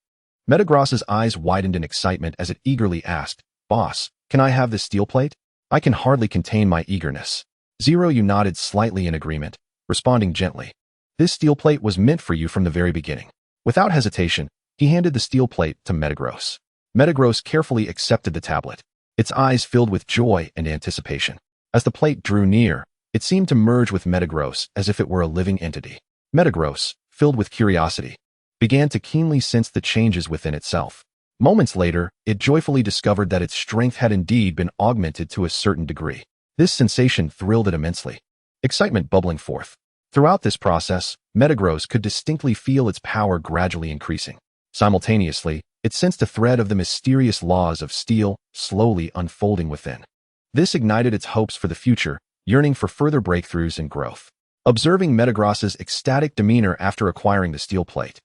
Speaker 2: Metagross's eyes widened in excitement as it eagerly asked, "Boss, can I have this steel plate?" "I can hardly contain my eagerness." Zeroyu nodded slightly in agreement, responding gently, "This steel plate was meant for you from the very beginning." Without hesitation, he handed the steel plate to Metagross. Metagross carefully accepted the tablet, its eyes filled with joy and anticipation. As the plate drew near, it seemed to merge with Metagross as if it were a living entity. Metagross, filled with curiosity, began to keenly sense the changes within itself. Moments later, it joyfully discovered that its strength had indeed been augmented to a certain degree. This sensation thrilled it immensely, excitement bubbling forth. Throughout this process, Metagross could distinctly feel its power gradually increasing. Simultaneously, it sensed a thread of the mysterious laws of steel slowly unfolding within. This ignited its hopes for the future, yearning for further breakthroughs and growth. Observing Metagross's ecstatic demeanor after acquiring the steel plate,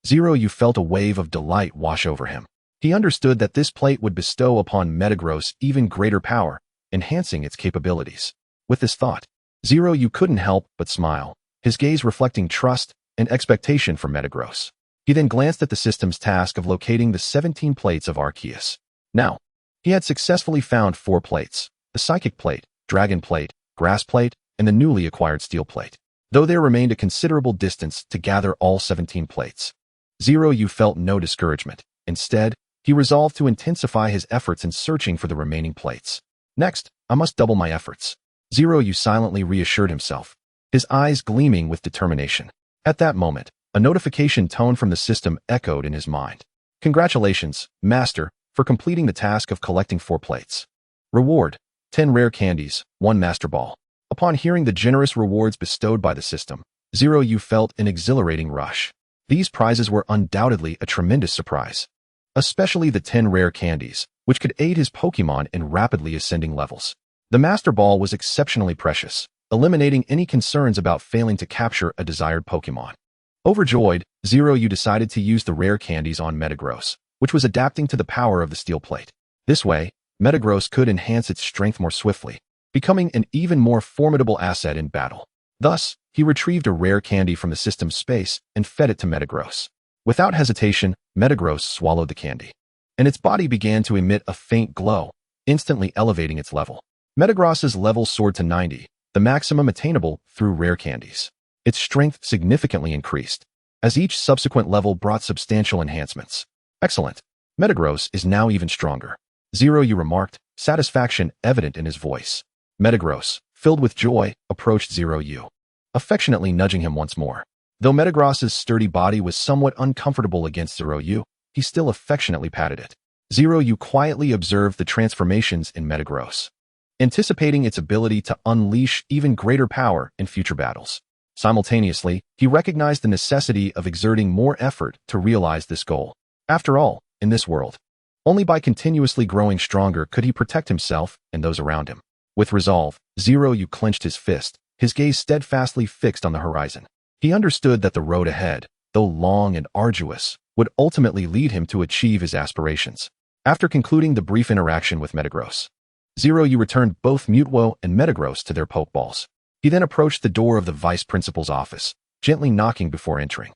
Speaker 2: Zeroyu felt a wave of delight wash over him. He understood that this plate would bestow upon Metagross even greater power, enhancing its capabilities. With this thought, Zeroyu couldn't help but smile, his gaze reflecting trust and expectation for Metagross. He then glanced at the system's task of locating the 17 plates of Arceus. Now, he had successfully found 4 plates: the Psychic Plate, Dragon Plate, Grass Plate, and the newly acquired Steel Plate. Though there remained a considerable distance to gather all 17 plates, Zeroyu felt no discouragement. Instead, he resolved to intensify his efforts in searching for the remaining plates. "Next, I must double my efforts," Zeroyu silently reassured himself, his eyes gleaming with determination. At that moment, a notification tone from the system echoed in his mind. "Congratulations, Master, for completing the task of collecting 4 plates. Reward: 10 rare candies, 1 Master Ball." Upon hearing the generous rewards bestowed by the system, Zeroyu felt an exhilarating rush. These prizes were undoubtedly a tremendous surprise, especially the 10 rare candies, which could aid his Pokémon in rapidly ascending levels. The Master Ball was exceptionally precious, eliminating any concerns about failing to capture a desired Pokémon. Overjoyed, Zeroyu decided to use the rare candies on Metagross, which was adapting to the power of the steel plate. This way, Metagross could enhance its strength more swiftly, becoming an even more formidable asset in battle. Thus, he retrieved a rare candy from the system's space and fed it to Metagross. Without hesitation, Metagross swallowed the candy, and its body began to emit a faint glow, instantly elevating its level. Metagross's level soared to 90, the maximum attainable through rare candies. Its strength significantly increased, as each subsequent level brought substantial enhancements. "Excellent. Metagross is now even stronger," Zeroyu remarked, satisfaction evident in his voice. Metagross, filled with joy, approached Zeroyu, affectionately nudging him once more. Though Metagross's sturdy body was somewhat uncomfortable against Zeroyu, he still affectionately patted it. Zeroyu quietly observed the transformations in Metagross, anticipating its ability to unleash even greater power in future battles. Simultaneously, he recognized the necessity of exerting more effort to realize this goal. After all, in this world, only by continuously growing stronger could he protect himself and those around him. With resolve, Zeroyu clenched his fist, his gaze steadfastly fixed on the horizon. He understood that the road ahead, though long and arduous, would ultimately lead him to achieve his aspirations. After concluding the brief interaction with Metagross, Zeroyu returned both Mutwo and Metagross to their Pokeballs. He then approached the door of the Vice Principal's office, gently knocking before entering.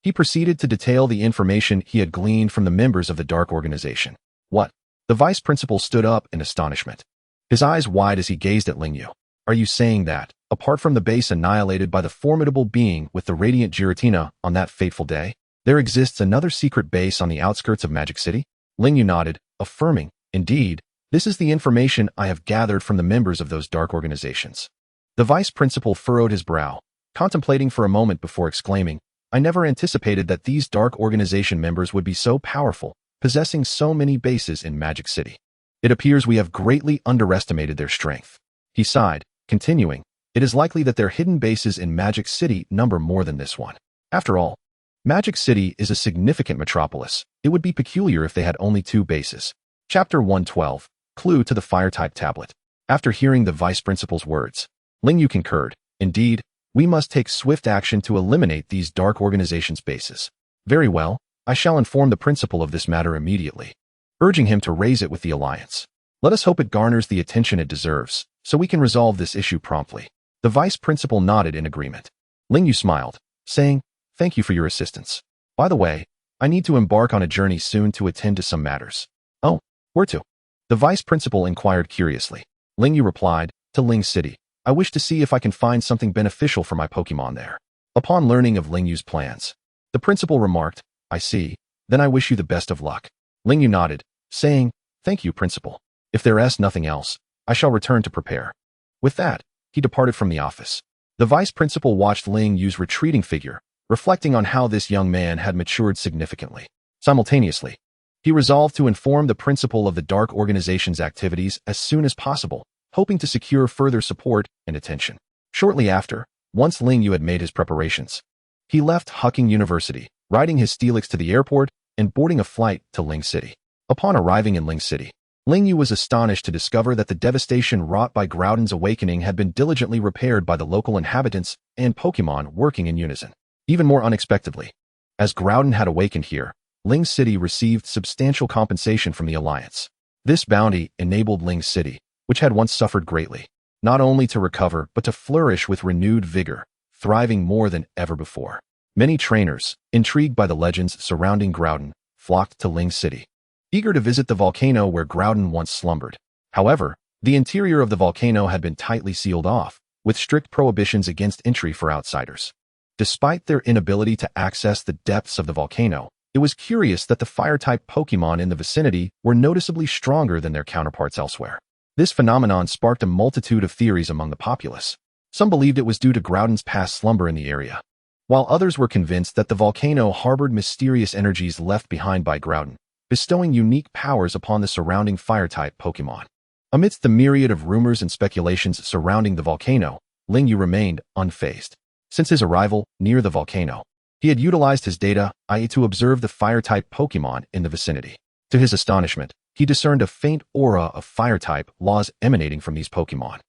Speaker 2: He proceeded to detail the information he had gleaned from the members of the Dark Organization. What? The vice principal stood up in astonishment, his eyes wide as he gazed at Lingyu. Are you saying that, apart from the base annihilated by the formidable being with the radiant Giratina on that fateful day, there exists another secret base on the outskirts of Magic City? Lingyu nodded, affirming, indeed, this is the information I have gathered from the members of those dark organizations. The vice principal furrowed his brow, contemplating for a moment before exclaiming, I never anticipated that these dark organization members would be so powerful, possessing so many bases in Magic City. It appears we have greatly underestimated their strength. He sighed, continuing, it is likely that their hidden bases in Magic City number more than this one. After all, Magic City is a significant metropolis. It would be peculiar if they had only 2 bases. Chapter 112, Clue to the Fire-type Tablet. After hearing the vice principal's words, Lingyu concurred, indeed, we must take swift action to eliminate these dark organizations' bases. Very well, I shall inform the principal of this matter immediately, urging him to raise it with the Alliance. Let us hope it garners the attention it deserves, so we can resolve this issue promptly. The vice principal nodded in agreement. Lingyu smiled, saying, thank you for your assistance. By the way, I need to embark on a journey soon to attend to some matters. Oh, where to? The vice principal inquired curiously. Lingyu replied, to Ling City. I wish to see if I can find something beneficial for my Pokemon there. Upon learning of Lingyu's plans, the principal remarked, I see, then I wish you the best of luck. Lingyu nodded, saying, thank you, principal. If there is nothing else, I shall return to prepare. With that, he departed from the office. The vice principal watched Lingyu's retreating figure, reflecting on how this young man had matured significantly. Simultaneously, he resolved to inform the principal of the Dark Organization's activities as soon as possible, hoping to secure further support and attention. Shortly after, once Lingyu had made his preparations, he left Hucking University, riding his Steelix to the airport and boarding a flight to Ling City. Upon arriving in Ling City, Lingyu was astonished to discover that the devastation wrought by Groudon's awakening had been diligently repaired by the local inhabitants and Pokemon working in unison. Even more unexpectedly, as Groudon had awakened here, Ling City received substantial compensation from the Alliance. This bounty enabled Ling City, which had once suffered greatly, not only to recover but to flourish with renewed vigor, thriving more than ever before. Many trainers, intrigued by the legends surrounding Groudon, flocked to Ling City, eager to visit the volcano where Groudon once slumbered. However, the interior of the volcano had been tightly sealed off, with strict prohibitions against entry for outsiders. Despite their inability to access the depths of the volcano, it was curious that the fire-type Pokemon in the vicinity were noticeably stronger than their counterparts elsewhere. This phenomenon sparked a multitude of theories among the populace. Some believed it was due to Groudon's past slumber in the area, while others were convinced that the volcano harbored mysterious energies left behind by Groudon, bestowing unique powers upon the surrounding fire-type Pokemon. Amidst the myriad of rumors and speculations surrounding the volcano, Lingyu remained unfazed. Since his arrival near the volcano, he had utilized his data to observe the fire-type Pokemon in the vicinity. To his astonishment, he discerned a faint aura of fire-type laws emanating from these Pokemon.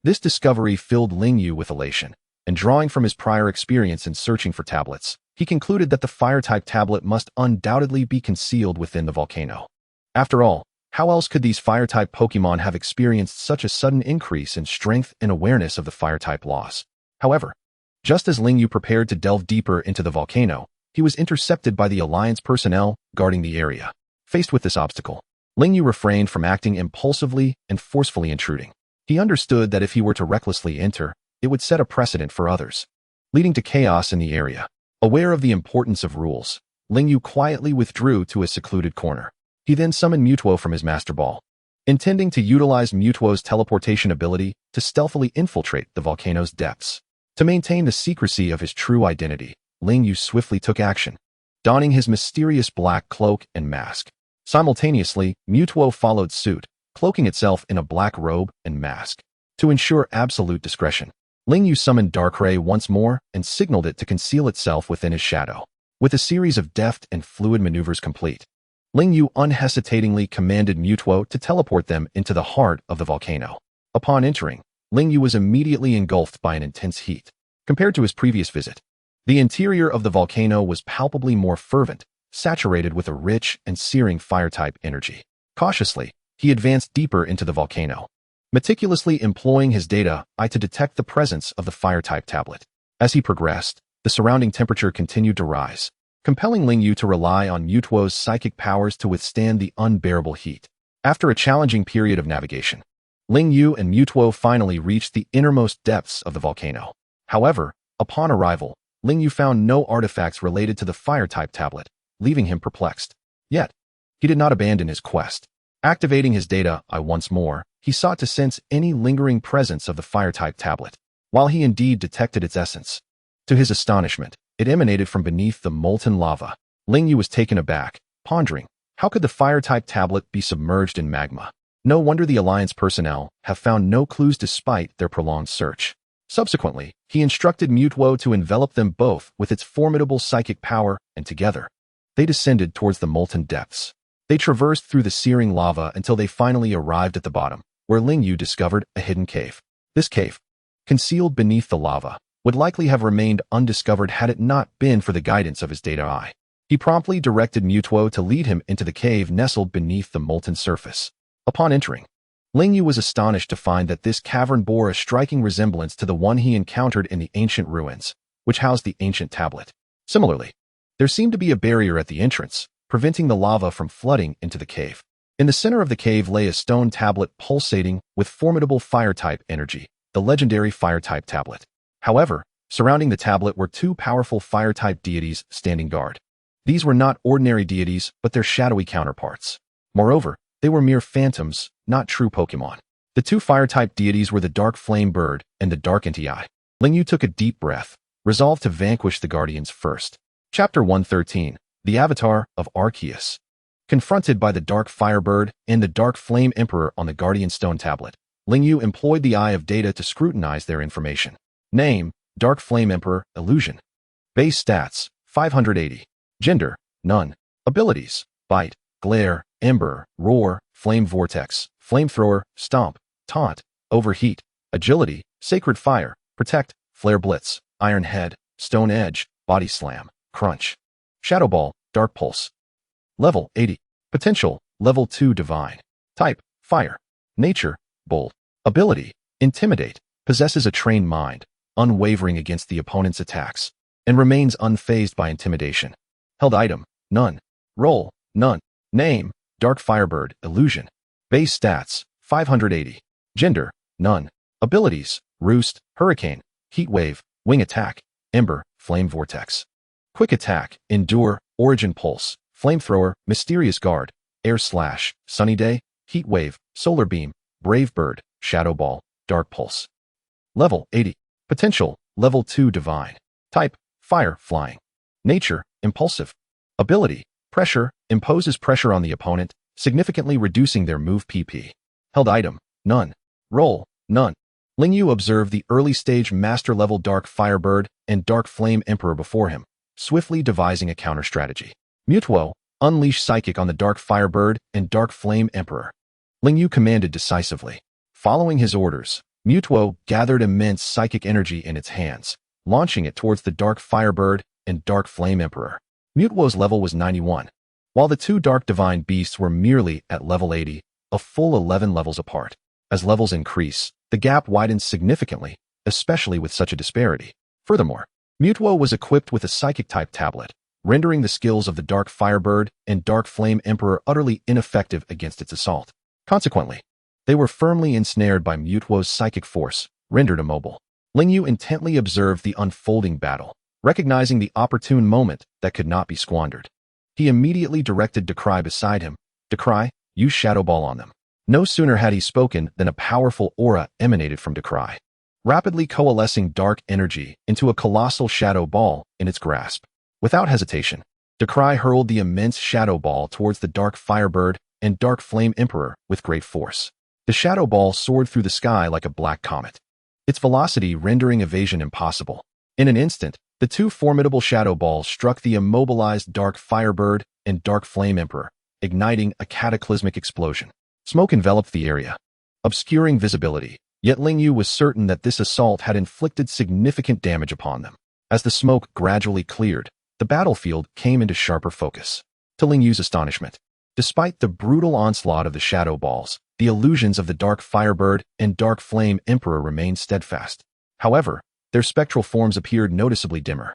Speaker 2: This discovery filled Lingyu with elation, and drawing from his prior experience in searching for tablets, he concluded that the fire-type tablet must undoubtedly be concealed within the volcano. After all, how else could these fire-type Pokemon have experienced such a sudden increase in strength and awareness of the fire-type laws? However, just as Lingyu prepared to delve deeper into the volcano, he was intercepted by the Alliance personnel guarding the area. Faced with this obstacle, Lingyu refrained from acting impulsively and forcefully intruding. He understood that if he were to recklessly enter, it would set a precedent for others, leading to chaos in the area. Aware of the importance of rules, Lingyu quietly withdrew to a secluded corner. He then summoned Mutuo from his Master Ball, intending to utilize Mutuo's teleportation ability to stealthily infiltrate the volcano's depths. To maintain the secrecy of his true identity, Lingyu swiftly took action, donning his mysterious black cloak and mask. Simultaneously, Mutuo followed suit, cloaking itself in a black robe and mask. To ensure absolute discretion, Lingyu summoned Darkrai once more and signaled it to conceal itself within his shadow. With a series of deft and fluid maneuvers complete, Lingyu unhesitatingly commanded Mutuo to teleport them into the heart of the volcano. Upon entering, Lingyu was immediately engulfed by an intense heat. Compared to his previous visit, the interior of the volcano was palpably more fervent, saturated with a rich and searing fire-type energy. Cautiously, he advanced deeper into the volcano, meticulously employing his data to detect the presence of the fire-type tablet. As he progressed, The surrounding temperature continued to rise, compelling Ling Yu to rely on Mutuo's psychic powers to withstand the unbearable heat. After a challenging period of navigation, Ling Yu and Mutuo finally reached the innermost depths of the volcano. However, upon arrival, Ling Yu found no artifacts related to the fire-type tablet, leaving him perplexed. Yet, he did not abandon his quest. Activating his data eye once more, he sought to sense any lingering presence of the fire-type tablet. While he indeed detected its essence, to his astonishment, it emanated from beneath the molten lava. Ling Yu was taken aback, pondering, how could the fire-type tablet be submerged in magma? No wonder the Alliance personnel have found no clues despite their prolonged search. Subsequently, he instructed Mutuo to envelop them both with its formidable psychic power, and together, they descended towards the molten depths. They traversed through the searing lava until they finally arrived at the bottom, where Ling Yu discovered a hidden cave. This cave, concealed beneath the lava, would likely have remained undiscovered had it not been for the guidance of his data eye. He promptly directed Mutuo to lead him into the cave nestled beneath the molten surface. Upon entering, Ling Yu was astonished to find that this cavern bore a striking resemblance to the one he encountered in the ancient ruins, which housed the ancient tablet. Similarly, there seemed to be a barrier at the entrance, preventing the lava from flooding into the cave. In the center of the cave lay a stone tablet pulsating with formidable fire-type energy, the legendary fire-type tablet. However, surrounding the tablet were two powerful fire-type deities standing guard. These were not ordinary deities, but their shadowy counterparts. Moreover, they were mere phantoms, not true Pokémon. The two fire-type deities were the Dark Flame Bird and the Dark Entei. Ling Yu took a deep breath, resolved to vanquish the Guardians first. Chapter 113, The Avatar of Arceus. Confronted by the Dark Firebird and the Dark Flame Emperor on the Guardian Stone Tablet, Ling Yu employed the Eye of Data to scrutinize their information. Name, Dark Flame Emperor, Illusion. Base stats, 580. Gender, none. Abilities, Bite, Glare, Ember, Roar, Flame Vortex, Flamethrower, Stomp, Taunt, Overheat, Agility, Sacred Fire, Protect, Flare Blitz, Iron Head, Stone Edge, Body Slam, Crunch. Shadow Ball, Dark Pulse. Level 80. Potential, Level 2 Divine. Type, Fire. Nature, Bold. Ability, Intimidate. Possesses a trained mind, unwavering against the opponent's attacks, and remains unfazed by intimidation. Held item, none. Role, none. Name, Dark Firebird, Illusion. Base stats, 580. Gender, none. Abilities, Roost, Hurricane, Heat Wave, Wing Attack, Ember, Flame Vortex. Quick Attack, Endure, Origin Pulse, Flamethrower, Mysterious Guard, Air Slash, Sunny Day, Heat Wave, Solar Beam, Brave Bird, Shadow Ball, Dark Pulse. Level 80. Potential, Level 2 Divine. Type, Fire, Flying. Nature, Impulsive. Ability, Pressure, imposes pressure on the opponent, significantly reducing their move PP. Held item, none. Role, none. Ling Yu observed the early-stage master-level Dark Firebird and Dark Flame Emperor before him, swiftly devising a counter-strategy. Mutuo, unleash Psychic on the Dark Firebird and Dark Flame Emperor. Ling Yu commanded decisively. Following his orders, Mutuo gathered immense psychic energy in its hands, launching it towards the Dark Firebird and Dark Flame Emperor. Mutuo's level was 91, while the two Dark Divine Beasts were merely at level 80, a full 11 levels apart. As levels increase, the gap widens significantly, especially with such a disparity. Furthermore, Mutuo was equipped with a Psychic-type tablet, rendering the skills of the Dark Firebird and Dark Flame Emperor utterly ineffective against its assault. Consequently, they were firmly ensnared by Mutuo's psychic force, rendered immobile. Ling Yu intently observed the unfolding battle, recognizing the opportune moment that could not be squandered. He immediately directed Decry beside him. Decry, use Shadow Ball on them. No sooner had he spoken than a powerful aura emanated from Decry, rapidly coalescing dark energy into a colossal shadow ball in its grasp. Without hesitation, Decry hurled the immense shadow ball towards the Dark Firebird and Dark Flame Emperor with great force. The shadow ball soared through the sky like a black comet, its velocity rendering evasion impossible. In an instant, the two formidable shadow balls struck the immobilized Dark Firebird and Dark Flame Emperor, igniting a cataclysmic explosion. Smoke enveloped the area, obscuring visibility, yet Ling Yu was certain that this assault had inflicted significant damage upon them. As the smoke gradually cleared, the battlefield came into sharper focus. To Ling Yu's astonishment, despite the brutal onslaught of the shadow balls, the illusions of the Dark Firebird and Dark Flame Emperor remained steadfast. However, their spectral forms appeared noticeably dimmer.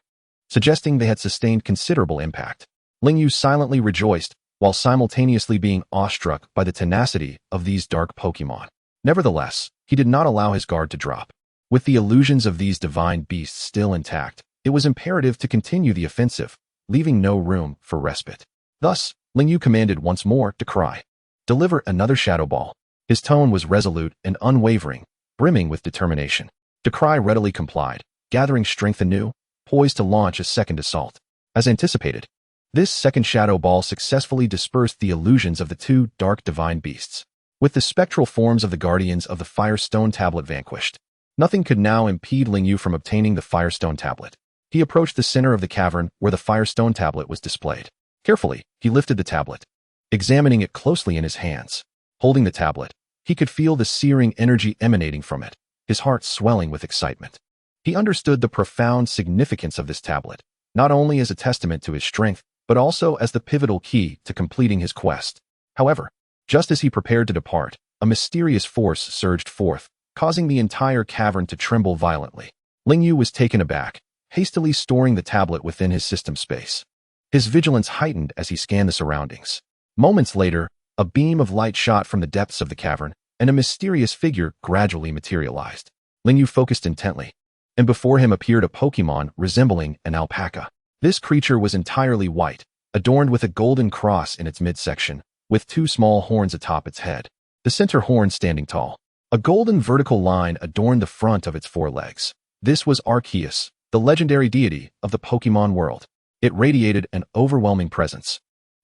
Speaker 2: suggesting they had sustained considerable impact. Lingyu silently rejoiced, while simultaneously being awestruck by the tenacity of these dark Pokémon. Nevertheless, he did not allow his guard to drop. With the illusions of these divine beasts still intact, it was imperative to continue the offensive, leaving no room for respite. Thus, Lingyu commanded once more to cry. Deliver another Shadow Ball. His tone was resolute and unwavering, brimming with determination. Decry readily complied, gathering strength anew, poised to launch a second assault. As anticipated, this second Shadow Ball successfully dispersed the illusions of the two dark divine beasts. With the spectral forms of the guardians of the Firestone Tablet vanquished, nothing could now impede Lingyu from obtaining the Firestone Tablet. He approached the center of the cavern where the Firestone Tablet was displayed. Carefully, he lifted the tablet, examining it closely in his hands. Holding the tablet, he could feel the searing energy emanating from it, his heart swelling with excitement. He understood the profound significance of this tablet, not only as a testament to his strength, but also as the pivotal key to completing his quest. However, just as he prepared to depart, a mysterious force surged forth, causing the entire cavern to tremble violently. Lingyu was taken aback, hastily storing the tablet within his system space. His vigilance heightened as he scanned the surroundings. Moments later, a beam of light shot from the depths of the cavern, and a mysterious figure gradually materialized. Lingyu focused intently, and before him appeared a Pokémon resembling an alpaca. This creature was entirely white, adorned with a golden cross in its midsection, with two small horns atop its head, the center horn standing tall. A golden vertical line adorned the front of its forelegs. This was Arceus, the legendary deity of the Pokémon world. It radiated an overwhelming presence,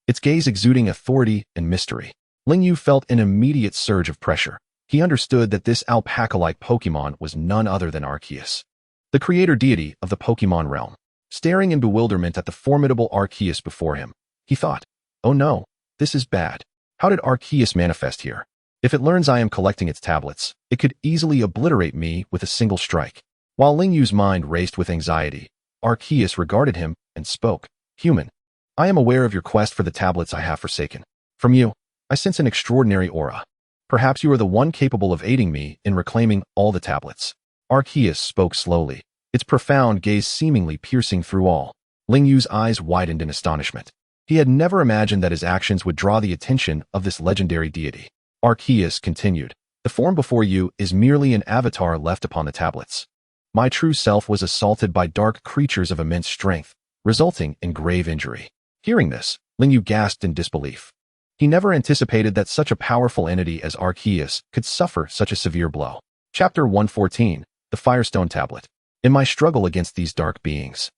Speaker 2: its gaze exuding authority and mystery. Lingyu felt an immediate surge of pressure. He understood that this alpaca-like Pokémon was none other than Arceus, the creator deity of the Pokémon realm. Staring in bewilderment at the formidable Arceus before him, he thought, "Oh no, this is bad. How did Arceus manifest here? If it learns I am collecting its tablets, it could easily obliterate me with a single strike." While Lingyu's mind raced with anxiety, Arceus regarded him and spoke. "Human, I am aware of your quest for the tablets I have forsaken. From you, I sense an extraordinary aura. Perhaps you are the one capable of aiding me in reclaiming all the tablets." Arceus spoke slowly, its profound gaze seemingly piercing through all. Lingyu's eyes widened in astonishment. He had never imagined that his actions would draw the attention of this legendary deity. Arceus continued, "The form before you is merely an avatar left upon the tablets. My true self was assaulted by dark creatures of immense strength, resulting in grave injury." Hearing this, Lingyu gasped in disbelief. He never anticipated that such a powerful entity as Arceus could suffer such a severe blow. Chapter 114, The Firestone Tablet. In my struggle against these dark beings,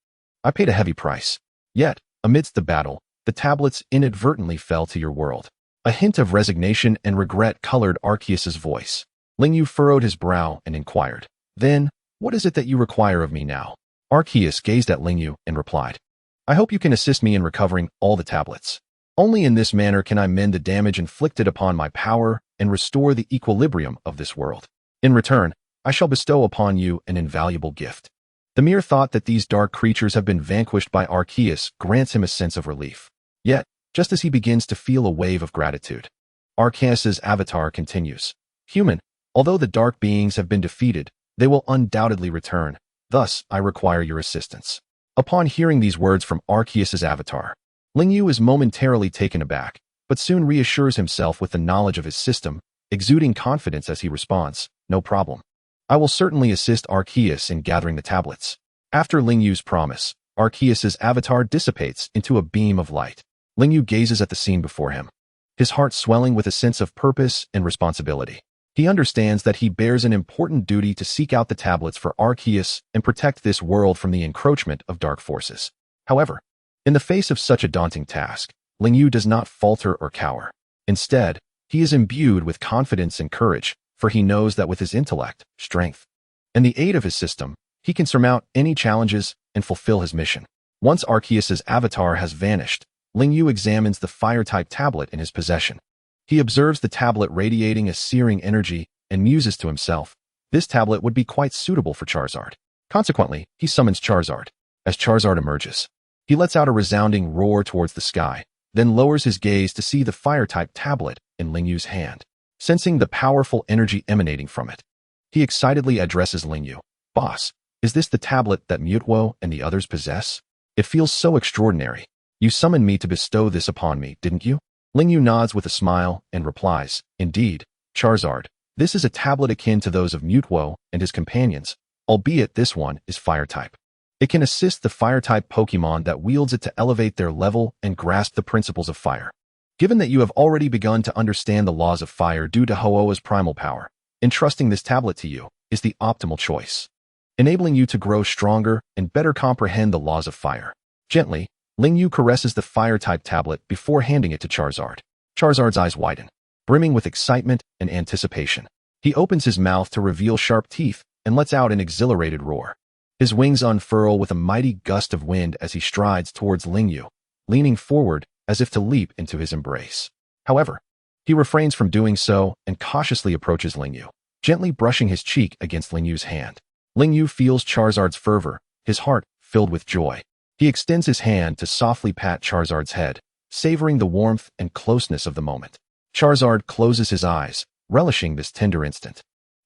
Speaker 2: I paid a heavy price. Yet, amidst the battle, the tablets inadvertently fell to your world. A hint of resignation and regret colored Arceus's voice. Lingyu furrowed his brow and inquired, "Then, what is it that you require of me now?" Arceus gazed at Lingyu and replied, "I hope you can assist me in recovering all the tablets. Only in this manner can I mend the damage inflicted upon my power and restore the equilibrium of this world. In return, I shall bestow upon you an invaluable gift." The mere thought that these dark creatures have been vanquished by Arceus grants him a sense of relief. Yet, just as he begins to feel a wave of gratitude, Arceus's avatar continues, "Human, although the dark beings have been defeated, they will undoubtedly return. Thus, I require your assistance." Upon hearing these words from Arceus's avatar, Lingyu is momentarily taken aback, but soon reassures himself with the knowledge of his system, exuding confidence as he responds, "No problem. I will certainly assist Arceus in gathering the tablets." After Lingyu's promise, Arceus's avatar dissipates into a beam of light. Lingyu gazes at the scene before him, his heart swelling with a sense of purpose and responsibility. He understands that he bears an important duty to seek out the tablets for Arceus and protect this world from the encroachment of dark forces. However, in the face of such a daunting task, Lingyu does not falter or cower. Instead, he is imbued with confidence and courage, for he knows that with his intellect, strength, and the aid of his system, he can surmount any challenges and fulfill his mission. Once Arceus's avatar has vanished, Lingyu examines the fire-type tablet in his possession. He observes the tablet radiating a searing energy and muses to himself, "This tablet would be quite suitable for Charizard." Consequently, he summons Charizard. As Charizard emerges, he lets out a resounding roar towards the sky, then lowers his gaze to see the fire-type tablet in Lingyu's hand. Sensing the powerful energy emanating from it, he excitedly addresses Lingyu, "Boss, is this the tablet that Mutwo and the others possess?" It feels so extraordinary. You summoned me to bestow this upon me, didn't you? Lingyu nods with a smile and replies, Indeed, Charizard. This is a tablet akin to those of Mutwo and his companions, albeit this one is Fire-type. It can assist the Fire-type Pokemon that wields it to elevate their level and grasp the principles of fire. Given that you have already begun to understand the laws of fire due to Ho-Oh's primal power, entrusting this tablet to you is the optimal choice, enabling you to grow stronger and better comprehend the laws of fire. Gently, Lingyu caresses the Fire-type tablet before handing it to Charizard. Charizard's eyes widen, brimming with excitement and anticipation. He opens his mouth to reveal sharp teeth and lets out an exhilarated roar. His wings unfurl with a mighty gust of wind as he strides towards Lingyu, leaning forward as if to leap into his embrace. However, he refrains from doing so and cautiously approaches Lingyu, gently brushing his cheek against Lingyu's hand. Lingyu feels Charizard's fervor, his heart filled with joy. He extends his hand to softly pat Charizard's head, savoring the warmth and closeness of the moment. Charizard closes his eyes, relishing this tender instant,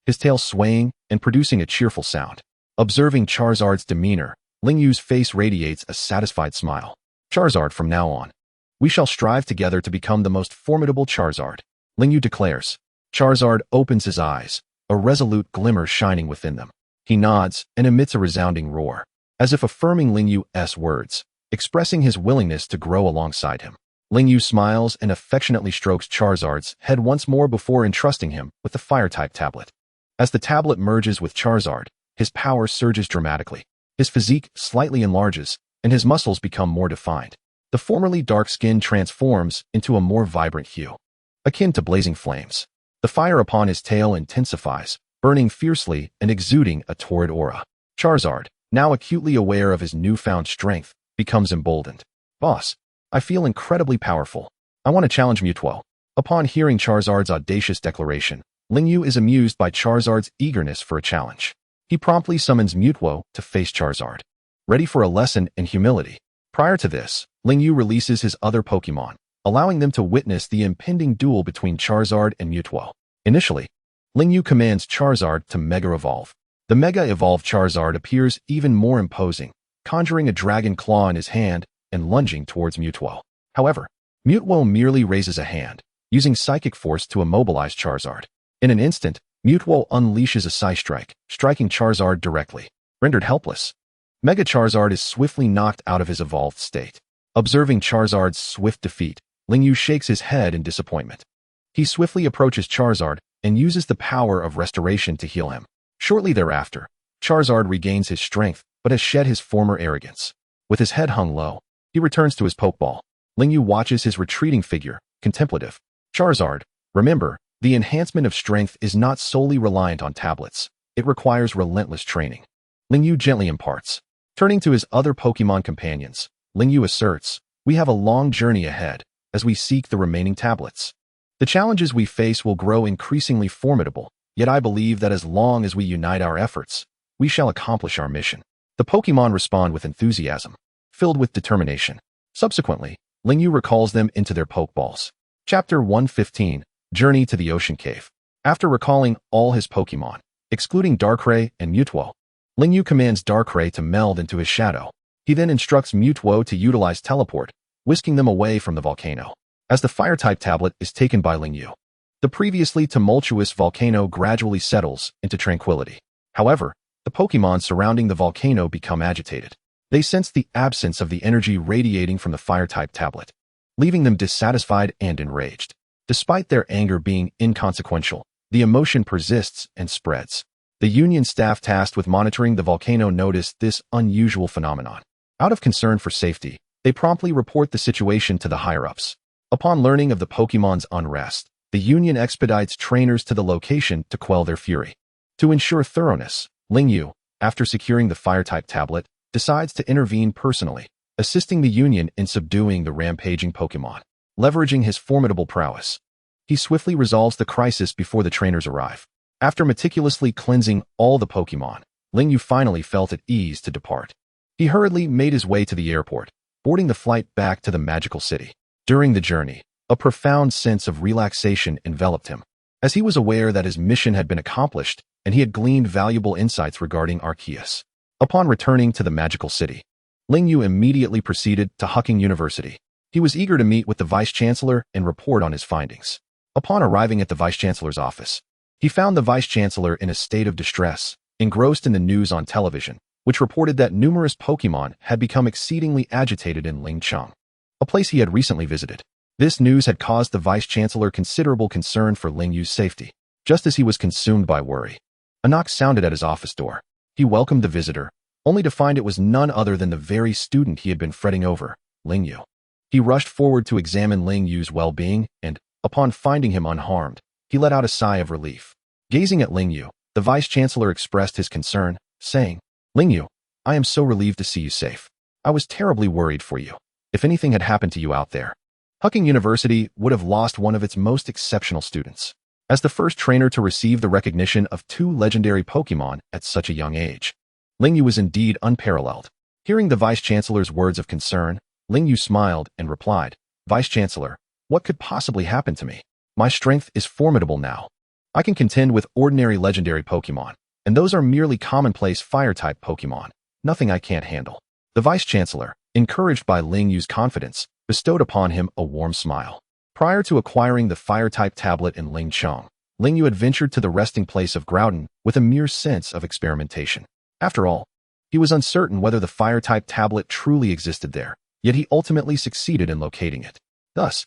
Speaker 2: his tail swaying and producing a cheerful sound. Observing Charizard's demeanor, Lingyu's face radiates a satisfied smile. Charizard, from now on, we shall strive together to become the most formidable Charizard, Lingyu declares. Charizard opens his eyes, a resolute glimmer shining within them. He nods and emits a resounding roar, as if affirming Lingyu's words, expressing his willingness to grow alongside him. Lingyu smiles and affectionately strokes Charizard's head once more before entrusting him with the Fire-type tablet. As the tablet merges with Charizard, his power surges dramatically. His physique slightly enlarges, and his muscles become more defined. The formerly dark skin transforms into a more vibrant hue, akin to blazing flames. The fire upon his tail intensifies, burning fiercely and exuding a torrid aura. Charizard, now acutely aware of his newfound strength, becomes emboldened. Boss, I feel incredibly powerful. I want to challenge Mutwo. Upon hearing Charizard's audacious declaration, Lingyu is amused by Charizard's eagerness for a challenge. He promptly summons Mutwo to face Charizard, ready for a lesson in humility. Prior to this, Lingyu releases his other Pokemon, allowing them to witness the impending duel between Charizard and Mutwo. Initially, Lingyu commands Charizard to Mega Evolve. The Mega Evolved Charizard appears even more imposing, conjuring a dragon claw in his hand and lunging towards Mutwo. However, Mutwo merely raises a hand, using Psychic Force to immobilize Charizard. In an instant, Mutwo unleashes a Psy-Strike, striking Charizard directly. Rendered helpless, Mega Charizard is swiftly knocked out of his evolved state. Observing Charizard's swift defeat, Lingyu shakes his head in disappointment. He swiftly approaches Charizard and uses the power of restoration to heal him. Shortly thereafter, Charizard regains his strength but has shed his former arrogance. With his head hung low, he returns to his Pokeball. Lingyu watches his retreating figure, contemplative. Charizard, remember, the enhancement of strength is not solely reliant on tablets. It requires relentless training. Lingyu gently imparts. Turning to his other Pokemon companions, Lingyu asserts, we have a long journey ahead as we seek the remaining tablets. The challenges we face will grow increasingly formidable, yet I believe that as long as we unite our efforts, we shall accomplish our mission. The Pokemon respond with enthusiasm, filled with determination. Subsequently, Lingyu recalls them into their Pokeballs. Chapter 115, Journey to the Ocean Cave. After recalling all his Pokemon, excluding Darkrai and Mutwo, Lingyu commands Darkrai to meld into his shadow. He then instructs Mutwo to utilize Teleport, whisking them away from the volcano. As the Fire-type tablet is taken by Lingyu, the previously tumultuous volcano gradually settles into tranquility. However, the Pokemon surrounding the volcano become agitated. They sense the absence of the energy radiating from the Fire-type tablet, leaving them dissatisfied and enraged. Despite their anger being inconsequential, the emotion persists and spreads. The Union staff tasked with monitoring the volcano noticed this unusual phenomenon. Out of concern for safety, they promptly report the situation to the higher-ups. Upon learning of the Pokemon's unrest, the Union expedites trainers to the location to quell their fury. To ensure thoroughness, Lingyu, after securing the Fire-type tablet, decides to intervene personally, assisting the Union in subduing the rampaging Pokemon. Leveraging his formidable prowess, he swiftly resolves the crisis before the trainers arrive. After meticulously cleansing all the Pokemon, Lingyu finally felt at ease to depart. He hurriedly made his way to the airport, boarding the flight back to the magical city. During the journey, a profound sense of relaxation enveloped him, as he was aware that his mission had been accomplished and he had gleaned valuable insights regarding Arceus. Upon returning to the magical city, Ling Yu immediately proceeded to Hucking University. He was eager to meet with the Vice-Chancellor and report on his findings. Upon arriving at the Vice-Chancellor's office, he found the Vice-Chancellor in a state of distress, engrossed in the news on television, which reported that numerous Pokémon had become exceedingly agitated in Lingcheng, a place he had recently visited. This news had caused the Vice-Chancellor considerable concern for Ling Yu's safety. Just as he was consumed by worry, a knock sounded at his office door. He welcomed the visitor, only to find it was none other than the very student he had been fretting over, Ling Yu. He rushed forward to examine Ling Yu's well-being, and, upon finding him unharmed, he let out a sigh of relief. Gazing at Ling Yu, the Vice-Chancellor expressed his concern, saying, "Ling Yu, I am so relieved to see you safe. I was terribly worried for you. If anything had happened to you out there, Hucking University would have lost one of its most exceptional students." As the first trainer to receive the recognition of 2 legendary Pokémon at such a young age, Ling Yu was indeed unparalleled. Hearing the Vice-Chancellor's words of concern, Ling Yu smiled and replied, "Vice-Chancellor, what could possibly happen to me? My strength is formidable now. I can contend with ordinary legendary Pokémon, and those are merely commonplace Fire-type Pokémon. Nothing I can't handle." The Vice-Chancellor, encouraged by Ling Yu's confidence, bestowed upon him a warm smile. Prior to acquiring the Fire-type tablet in Lingcheng, Ling Yu had ventured to the resting place of Groudon with a mere sense of experimentation. After all, he was uncertain whether the Fire-type tablet truly existed there, yet he ultimately succeeded in locating it. Thus,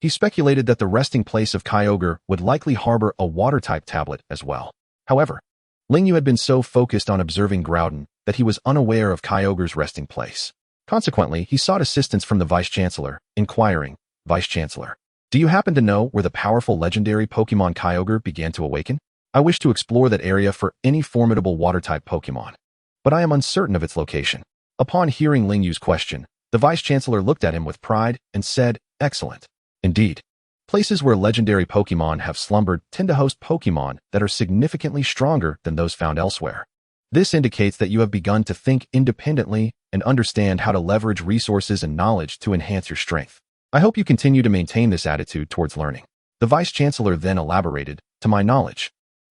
Speaker 2: he speculated that the resting place of Kyogre would likely harbor a Water-type tablet as well. However, Ling Yu had been so focused on observing Groudon that he was unaware of Kyogre's resting place. Consequently, he sought assistance from the Vice-Chancellor, inquiring, "Vice-Chancellor, do you happen to know where the powerful legendary Pokémon Kyogre began to awaken? I wish to explore that area for any formidable Water-type Pokémon, but I am uncertain of its location." Upon hearing Ling Yu's question, the Vice-Chancellor looked at him with pride and said, "Excellent. Indeed, places where legendary Pokémon have slumbered tend to host Pokémon that are significantly stronger than those found elsewhere. This indicates that you have begun to think independently and understand how to leverage resources and knowledge to enhance your strength. I hope you continue to maintain this attitude towards learning." The Vice-Chancellor then elaborated, "To my knowledge,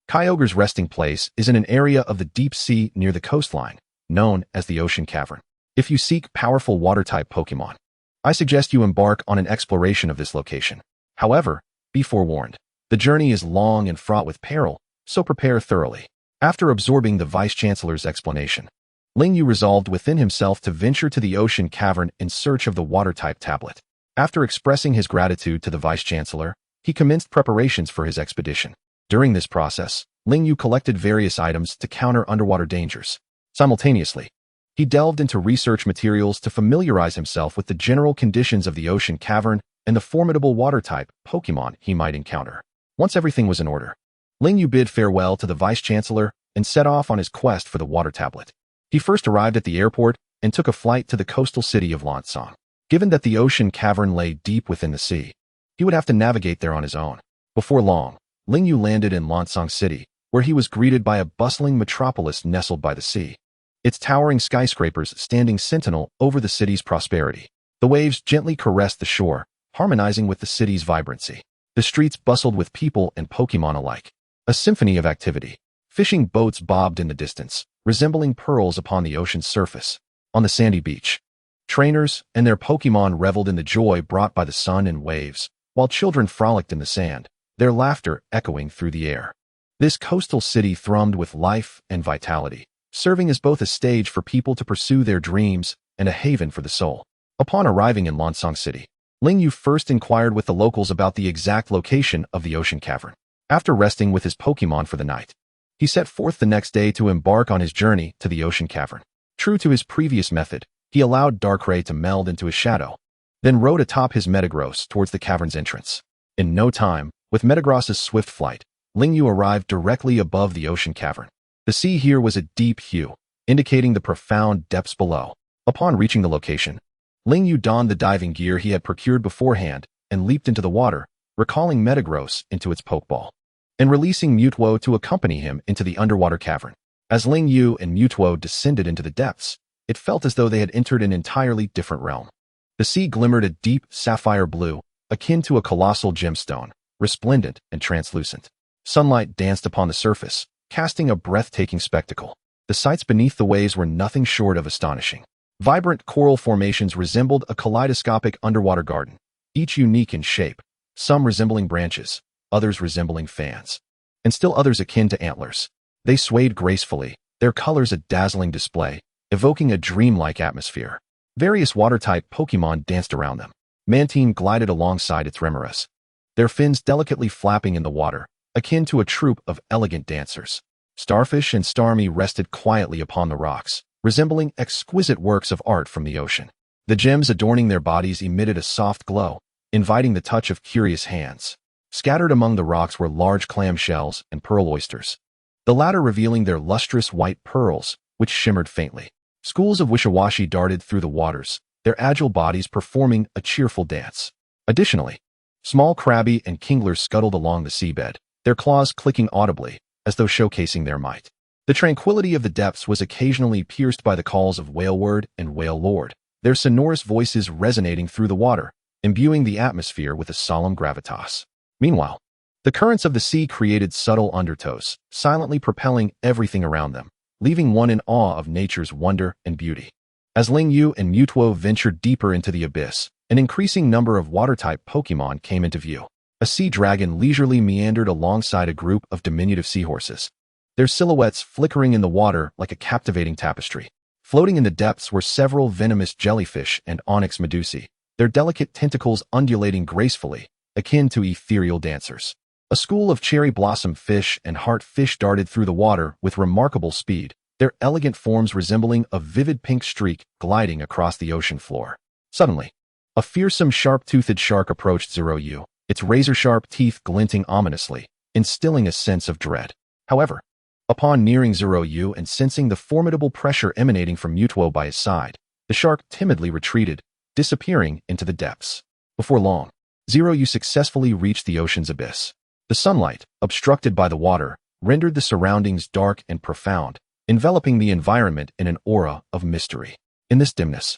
Speaker 2: Kyogre's resting place is in an area of the deep sea near the coastline, known as the Ocean Cavern. If you seek powerful Water-type Pokémon, I suggest you embark on an exploration of this location. However, be forewarned, the journey is long and fraught with peril, so prepare thoroughly." After absorbing the Vice-Chancellor's explanation, Ling Yu resolved within himself to venture to the Ocean Cavern in search of the Water-type tablet. After expressing his gratitude to the Vice-Chancellor, he commenced preparations for his expedition. During this process, Ling Yu collected various items to counter underwater dangers. Simultaneously, he delved into research materials to familiarize himself with the general conditions of the Ocean Cavern and the formidable Water-type Pokémon he might encounter. Once everything was in order, Ling Yu bid farewell to the Vice-Chancellor and set off on his quest for the Water Tablet. He first arrived at the airport and took a flight to the coastal city of Lansang. Given that the Ocean Cavern lay deep within the sea, he would have to navigate there on his own. Before long, Ling Yu landed in Lansang City, where he was greeted by a bustling metropolis nestled by the sea, its towering skyscrapers standing sentinel over the city's prosperity. The waves gently caressed the shore, harmonizing with the city's vibrancy. The streets bustled with people and Pokémon alike. A symphony of activity. Fishing boats bobbed in the distance, resembling pearls upon the ocean's surface. On the sandy beach, trainers and their Pokémon reveled in the joy brought by the sun and waves, while children frolicked in the sand, their laughter echoing through the air. This coastal city thrummed with life and vitality, serving as both a stage for people to pursue their dreams and a haven for the soul. Upon arriving in Lansang City, Ling Yu first inquired with the locals about the exact location of the Ocean Cavern. After resting with his Pokémon for the night, he set forth the next day to embark on his journey to the Ocean Cavern. True to his previous method, he allowed Darkrai to meld into his shadow, then rode atop his Metagross towards the cavern's entrance. In no time, with Metagross's swift flight, Ling Yu arrived directly above the Ocean Cavern. The sea here was a deep hue, indicating the profound depths below. Upon reaching the location, Ling Yu donned the diving gear he had procured beforehand and leaped into the water, recalling Metagross into its Pokeball, and releasing Mutwo to accompany him into the underwater cavern. As Ling Yu and Mutwo descended into the depths, it felt as though they had entered an entirely different realm. The sea glimmered a deep sapphire blue, akin to a colossal gemstone, resplendent and translucent. Sunlight danced upon the surface, casting a breathtaking spectacle. The sights beneath the waves were nothing short of astonishing. Vibrant coral formations resembled a kaleidoscopic underwater garden, each unique in shape, some resembling branches, others resembling fans, and still others akin to antlers. They swayed gracefully, their colors a dazzling display, evoking a dreamlike atmosphere. Various water-type Pokémon danced around them. Mantine glided alongside its Remoras, their fins delicately flapping in the water, akin to a troupe of elegant dancers. Starfish and Starmie rested quietly upon the rocks, resembling exquisite works of art from the ocean. The gems adorning their bodies emitted a soft glow, inviting the touch of curious hands. Scattered among the rocks were large clam shells and pearl oysters, the latter revealing their lustrous white pearls, which shimmered faintly. Schools of Wishiwashi darted through the waters, their agile bodies performing a cheerful dance. Additionally, small crabby and kinglers scuttled along the seabed, their claws clicking audibly, as though showcasing their might. The tranquility of the depths was occasionally pierced by the calls of Whaleward and Whalelord, their sonorous voices resonating through the water, imbuing the atmosphere with a solemn gravitas. Meanwhile, the currents of the sea created subtle undertows, silently propelling everything around them, leaving one in awe of nature's wonder and beauty. As Lingyu and Mewtwo ventured deeper into the abyss, an increasing number of water-type Pokémon came into view. A sea dragon leisurely meandered alongside a group of diminutive seahorses, their silhouettes flickering in the water like a captivating tapestry. Floating in the depths were several venomous jellyfish and onyx medusae, their delicate tentacles undulating gracefully, akin to ethereal dancers. A school of cherry blossom fish and heart fish darted through the water with remarkable speed, their elegant forms resembling a vivid pink streak gliding across the ocean floor. Suddenly, a fearsome sharp-toothed shark approached Zeroyu, its razor-sharp teeth glinting ominously, instilling a sense of dread. However, upon nearing Zeroyu and sensing the formidable pressure emanating from Mewtwo by his side, the shark timidly retreated, disappearing into the depths. Before long, Zeroyu successfully reached the ocean's abyss. The sunlight, obstructed by the water, rendered the surroundings dark and profound, enveloping the environment in an aura of mystery. In this dimness,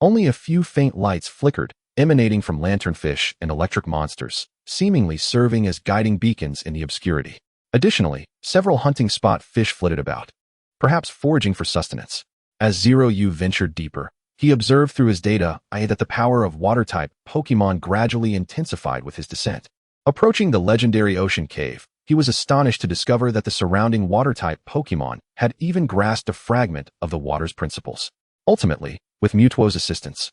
Speaker 2: only a few faint lights flickered, emanating from lanternfish and electric monsters, seemingly serving as guiding beacons in the obscurity. Additionally, several hunting spot fish flitted about, perhaps foraging for sustenance. As Zeroyu ventured deeper, he observed through his data eye that the power of water-type Pokémon gradually intensified with his descent. Approaching the legendary ocean cave, he was astonished to discover that the surrounding water-type Pokémon had even grasped a fragment of the water's principles. Ultimately, with Mewtwo's assistance,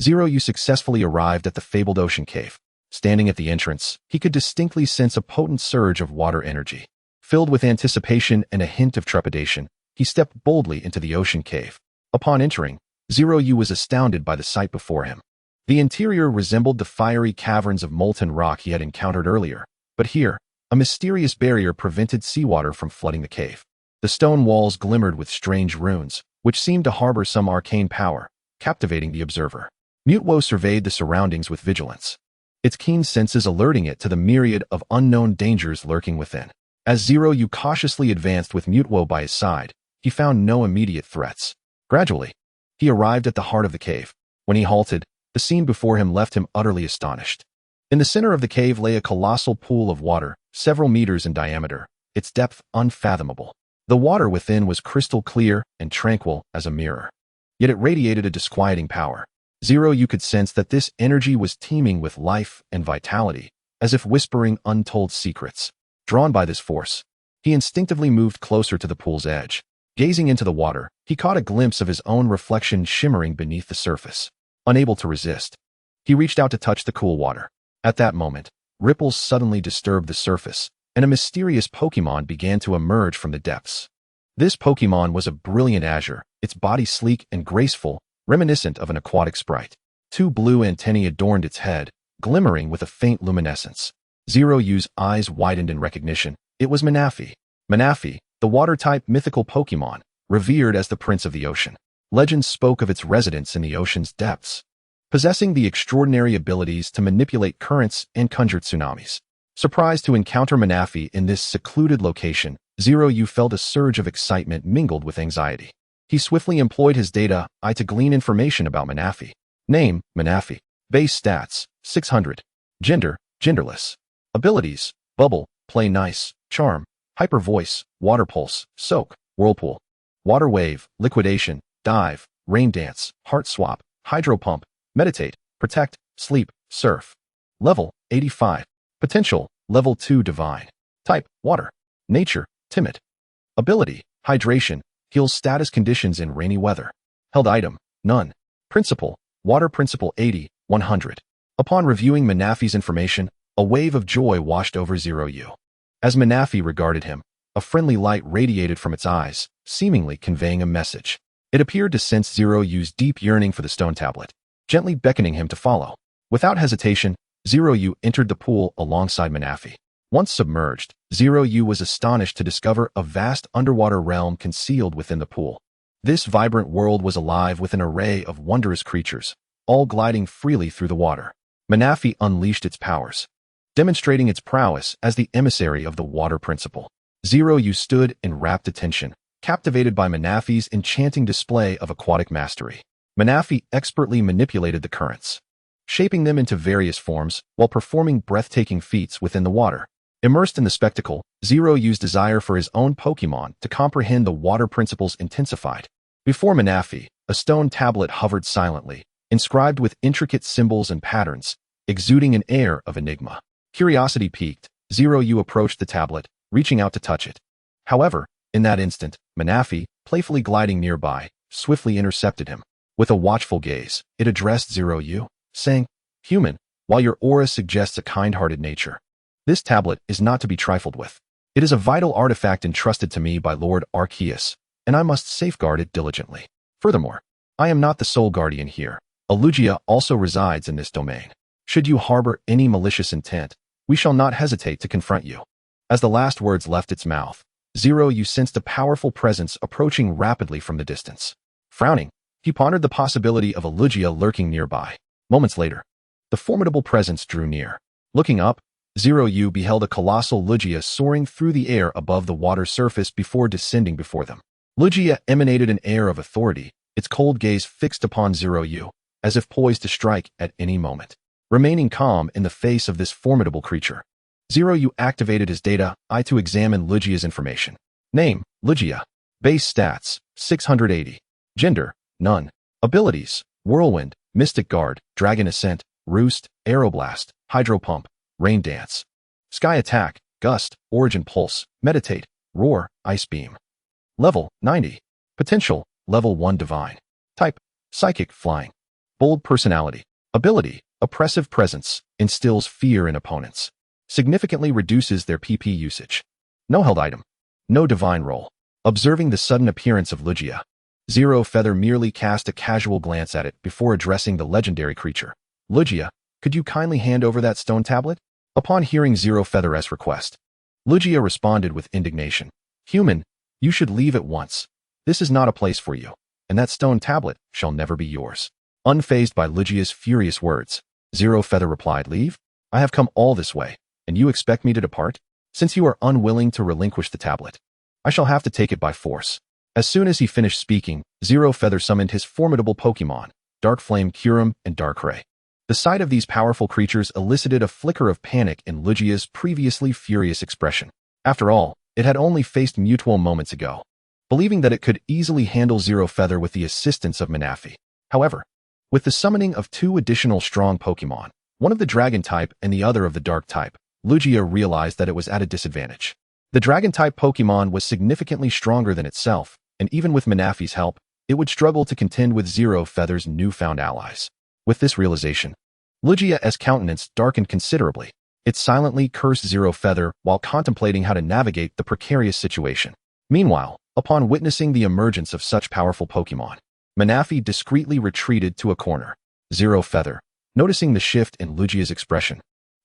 Speaker 2: Zeroyu successfully arrived at the fabled ocean cave. Standing at the entrance, he could distinctly sense a potent surge of water energy. Filled with anticipation and a hint of trepidation, he stepped boldly into the ocean cave. Upon entering, Zeroyu was astounded by the sight before him. The interior resembled the fiery caverns of molten rock he had encountered earlier, but here, a mysterious barrier prevented seawater from flooding the cave. The stone walls glimmered with strange runes, which seemed to harbor some arcane power, captivating the observer. Mewtwo surveyed the surroundings with vigilance, its keen senses alerting it to the myriad of unknown dangers lurking within. As Zeroyu cautiously advanced with Mewtwo by his side, he found no immediate threats. Gradually, he arrived at the heart of the cave. When he halted, the scene before him left him utterly astonished. In the center of the cave lay a colossal pool of water, several meters in diameter, its depth unfathomable. The water within was crystal clear and tranquil as a mirror, yet it radiated a disquieting power. Zeroyu could sense that this energy was teeming with life and vitality, as if whispering untold secrets. Drawn by this force, he instinctively moved closer to the pool's edge. Gazing into the water, he caught a glimpse of his own reflection shimmering beneath the surface. Unable to resist, he reached out to touch the cool water. At that moment, ripples suddenly disturbed the surface, and a mysterious Pokémon began to emerge from the depths. This Pokémon was a brilliant azure, its body sleek and graceful, reminiscent of an aquatic sprite. Two blue antennae adorned its head, glimmering with a faint luminescence. Zeroyu's eyes widened in recognition. It was Manaphy. Manaphy, the water-type mythical Pokémon, revered as the Prince of the Ocean. Legends spoke of its residence in the ocean's depths, possessing the extraordinary abilities to manipulate currents and conjure tsunamis. Surprised to encounter Manaphy in this secluded location, Zeroyu felt a surge of excitement mingled with anxiety. He swiftly employed his data eye to glean information about Manaphy. Name, Manaphy. Base stats, 600. Gender, genderless. Abilities, Bubble, Play Nice, Charm, Hyper Voice, Water Pulse, Soak, Whirlpool, Water Wave, Liquidation, Dive, Rain Dance, Heart Swap, Hydro Pump, Meditate, Protect, Sleep, Surf. Level, 85. Potential, Level 2 Divine. Type, Water. Nature, Timid. Ability, Hydration, heals status conditions in rainy weather. Held item, none. Principle, Water Principle 80, 100. Upon reviewing Manafi's information, a wave of joy washed over Zeroyu. As Manafi regarded him, a friendly light radiated from its eyes, seemingly conveying a message. It appeared to sense Zeroyu's deep yearning for the stone tablet, gently beckoning him to follow. Without hesitation, Zeroyu entered the pool alongside Manafi. Once submerged, Zeroyu was astonished to discover a vast underwater realm concealed within the pool. This vibrant world was alive with an array of wondrous creatures, all gliding freely through the water. Manafi unleashed its powers, demonstrating its prowess as the emissary of the water principle. Zeroyu stood in rapt attention, captivated by Manafi's enchanting display of aquatic mastery. Manafi expertly manipulated the currents, shaping them into various forms while performing breathtaking feats within the water. Immersed in the spectacle, Zeroyu's desire for his own Pokémon to comprehend the water principles intensified. Before Manafi, a stone tablet hovered silently, inscribed with intricate symbols and patterns, exuding an air of enigma. Curiosity piqued, Zeroyu approached the tablet, reaching out to touch it. However, in that instant, Manafi, playfully gliding nearby, swiftly intercepted him. With a watchful gaze, it addressed Zeroyu, saying, "Human, while your aura suggests a kind-hearted nature, this tablet is not to be trifled with. It is a vital artifact entrusted to me by Lord Arceus, and I must safeguard it diligently. Furthermore, I am not the sole guardian here. Lugia also resides in this domain. Should you harbor any malicious intent, we shall not hesitate to confront you." As the last words left its mouth, Zeroyu sensed a powerful presence approaching rapidly from the distance. Frowning, he pondered the possibility of a Lugia lurking nearby. Moments later, the formidable presence drew near. Looking up, Zeroyu beheld a colossal Lugia soaring through the air above the water surface before descending before them. Lugia emanated an air of authority, its cold gaze fixed upon Zeroyu, as if poised to strike at any moment. Remaining calm in the face of this formidable creature, Zeroyu activated his data eye to examine Lugia's information. Name, Lugia. Base stats, 680. Gender, none. Abilities, Whirlwind, Mystic Guard, Dragon Ascent, Roost, Aeroblast, Hydro Pump, Rain Dance. Sky Attack, Gust, Origin Pulse, Meditate, Roar, Ice Beam. Level, 90. Potential, Level 1 Divine. Type, Psychic Flying. Bold Personality. Ability, Oppressive Presence, instills fear in opponents. Significantly reduces their PP usage. No held item. No divine role. Observing the sudden appearance of Lugia, Zero Feather merely cast a casual glance at it before addressing the legendary creature. "Lugia, could you kindly hand over that stone tablet?" Upon hearing Zero Feather's request, Lugia responded with indignation. "Human, you should leave at once. This is not a place for you, and that stone tablet shall never be yours." Unfazed by Lugia's furious words, Zero Feather replied, "Leave? I have come all this way, and you expect me to depart? Since you are unwilling to relinquish the tablet, I shall have to take it by force." As soon as he finished speaking, Zero Feather summoned his formidable Pokémon, Dark Flame Kyurem and Darkrai. The sight of these powerful creatures elicited a flicker of panic in Lugia's previously furious expression. After all, it had only faced Mutual moments ago, believing that it could easily handle Zero Feather with the assistance of Manafi. However, with the summoning of two additional strong Pokémon, one of the Dragon type and the other of the Dark type, Lugia realized that it was at a disadvantage. The Dragon-type Pokémon was significantly stronger than itself, and even with Manafi's help, it would struggle to contend with Zero Feather's newfound allies. With this realization, Lugia's countenance darkened considerably. It silently cursed Zero Feather while contemplating how to navigate the precarious situation. Meanwhile, upon witnessing the emergence of such powerful Pokémon, Manafi discreetly retreated to a corner. Zero Feather, noticing the shift in Lugia's expression,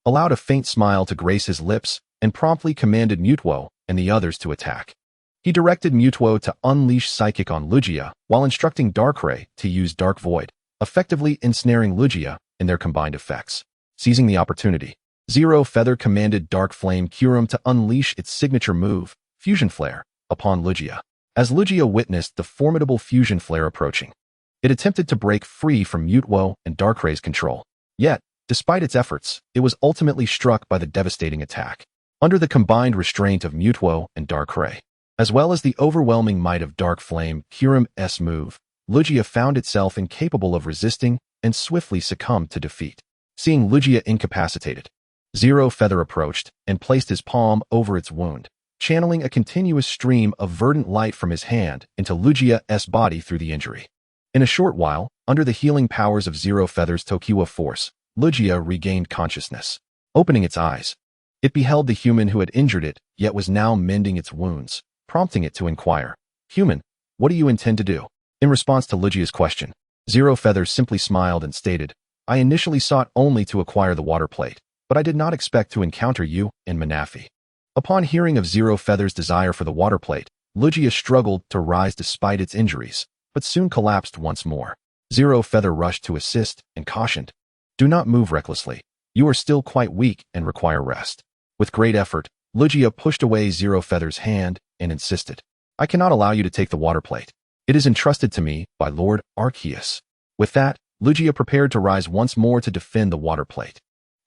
Speaker 2: allowed a faint smile to grace his lips and promptly commanded Mutuo and the others to attack. He directed Mutuo to unleash Psychic on Lugia while instructing Darkrai to use Dark Void, effectively ensnaring Lugia in their combined effects. Seizing the opportunity, Zero Feather commanded Dark Flame Kyurem to unleash its signature move, Fusion Flare, upon Lugia. As Lugia witnessed the formidable Fusion Flare approaching, it attempted to break free from Mutuo and Darkrai's control. Yet, despite its efforts, it was ultimately struck by the devastating attack. Under the combined restraint of Mutuo and Darkrai, as well as the overwhelming might of Dark Flame Kyurem's move, Lugia found itself incapable of resisting and swiftly succumbed to defeat. Seeing Lugia incapacitated, Zero Feather approached and placed his palm over its wound, channeling a continuous stream of verdant light from his hand into Lugia's body through the injury. In a short while, under the healing powers of Zero Feather's Tokiwa force, Lugia regained consciousness. Opening its eyes, it beheld the human who had injured it, yet was now mending its wounds, prompting it to inquire, "Human, what do you intend to do?" In response to Lugia's question, Zero Feather simply smiled and stated, "I initially sought only to acquire the water plate, but I did not expect to encounter you and Manafi." Upon hearing of Zero Feather's desire for the water plate, Lugia struggled to rise despite its injuries, but soon collapsed once more. Zero Feather rushed to assist and cautioned, "Do not move recklessly. You are still quite weak and require rest." With great effort, Lugia pushed away Zero Feather's hand and insisted, "I cannot allow you to take the water plate. It is entrusted to me by Lord Arceus." With that, Lugia prepared to rise once more to defend the water plate.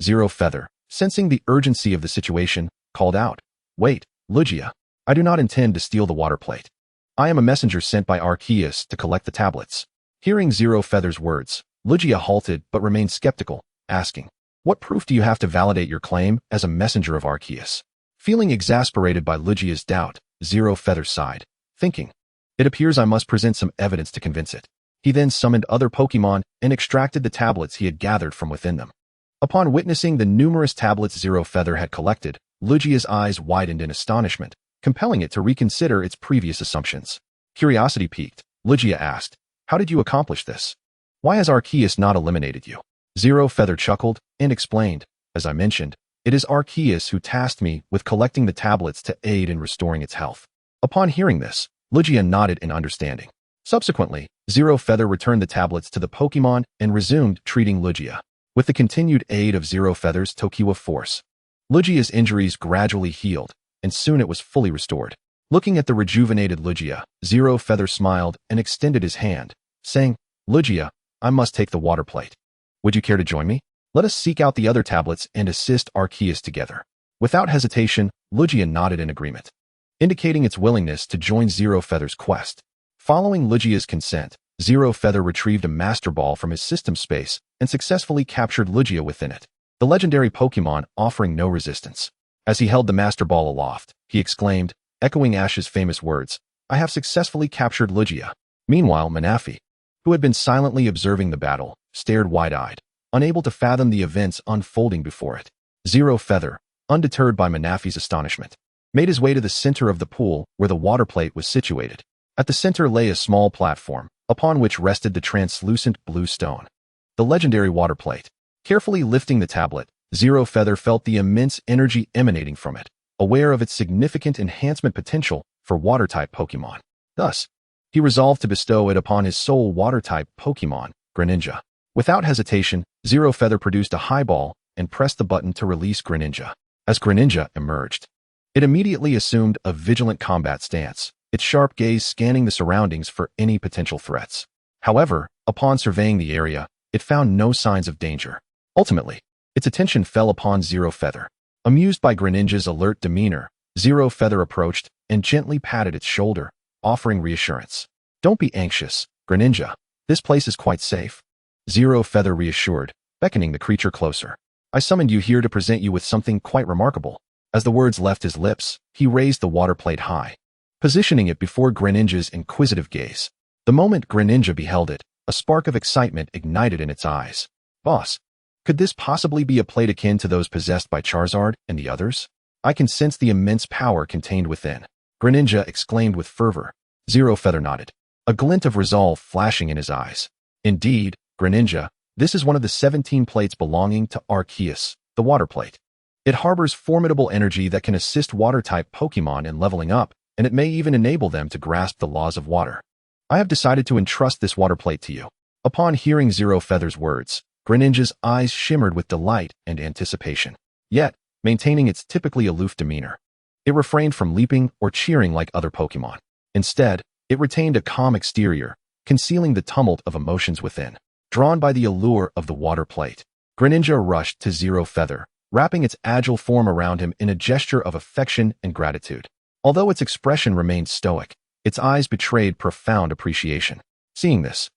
Speaker 2: Zero Feather, sensing the urgency of the situation, called out, "Wait, Lugia. I do not intend to steal the water plate. I am a messenger sent by Arceus to collect the tablets." Hearing Zero Feather's words, Lugia halted but remained skeptical, asking, "What proof do you have to validate your claim as a messenger of Arceus?" Feeling exasperated by Lugia's doubt, Zero Feather sighed, thinking, "It appears I must present some evidence to convince it." He then summoned other Pokemon and extracted the tablets he had gathered from within them. Upon witnessing the numerous tablets Zero Feather had collected, Lugia's eyes widened in astonishment, compelling it to reconsider its previous assumptions. Curiosity piqued, Lugia asked, "How did you accomplish this? Why has Arceus not eliminated you?" Zero Feather chuckled and explained, "As I mentioned, it is Arceus who tasked me with collecting the tablets to aid in restoring its health." Upon hearing this, Lugia nodded in understanding. Subsequently, Zero Feather returned the tablets to the Pokemon and resumed treating Lugia. With the continued aid of Zero Feather's Tokiwa force, Lugia's injuries gradually healed, and soon it was fully restored. Looking at the rejuvenated Lugia, Zero Feather smiled and extended his hand, saying, "Lugia, I must take the water plate. Would you care to join me? Let us seek out the other tablets and assist Arceus together." Without hesitation, Lugia nodded in agreement, indicating its willingness to join Zero Feather's quest. Following Lugia's consent, Zero Feather retrieved a Master Ball from his system space and successfully captured Lugia within it, the legendary Pokemon offering no resistance. As he held the Master Ball aloft, he exclaimed, echoing Ash's famous words, "I have successfully captured Lugia." Meanwhile, Manafi, who had been silently observing the battle, stared wide-eyed, unable to fathom the events unfolding before it. Zero Feather, undeterred by Manafi's astonishment, made his way to the center of the pool where the water plate was situated. At the center lay a small platform, upon which rested the translucent blue stone, the legendary water plate. Carefully lifting the tablet, Zero Feather felt the immense energy emanating from it, aware of its significant enhancement potential for water-type Pokemon. Thus, he resolved to bestow it upon his sole water-type Pokemon, Greninja. Without hesitation, Zero Feather produced a high ball and pressed the button to release Greninja. As Greninja emerged, it immediately assumed a vigilant combat stance, its sharp gaze scanning the surroundings for any potential threats. However, upon surveying the area, it found no signs of danger. Ultimately, its attention fell upon Zero Feather. Amused by Greninja's alert demeanor, Zero Feather approached and gently patted its shoulder, offering reassurance. "Don't be anxious, Greninja. This place is quite safe." Zero Feather reassured, beckoning the creature closer. "I summoned you here to present you with something quite remarkable." As the words left his lips, he raised the water plate high, positioning it before Greninja's inquisitive gaze. The moment Greninja beheld it, a spark of excitement ignited in its eyes. "Boss, could this possibly be a plate akin to those possessed by Charizard and the others? I can sense the immense power contained within," Greninja exclaimed with fervor. Zero Feather nodded, a glint of resolve flashing in his eyes. "Indeed, Greninja, this is one of the 17 plates belonging to Arceus, the water plate. It harbors formidable energy that can assist water-type Pokemon in leveling up, and it may even enable them to grasp the laws of water. I have decided to entrust this water plate to you." Upon hearing Zero Feather's words, Greninja's eyes shimmered with delight and anticipation. Yet, maintaining its typically aloof demeanor, it refrained from leaping or cheering like other Pokemon. Instead, it retained a calm exterior, concealing the tumult of emotions within. Drawn by the allure of the water plate, Greninja rushed to Zero Feather, wrapping its agile form around him in a gesture of affection and gratitude. Although its expression remained stoic, its eyes betrayed profound appreciation. Seeing this,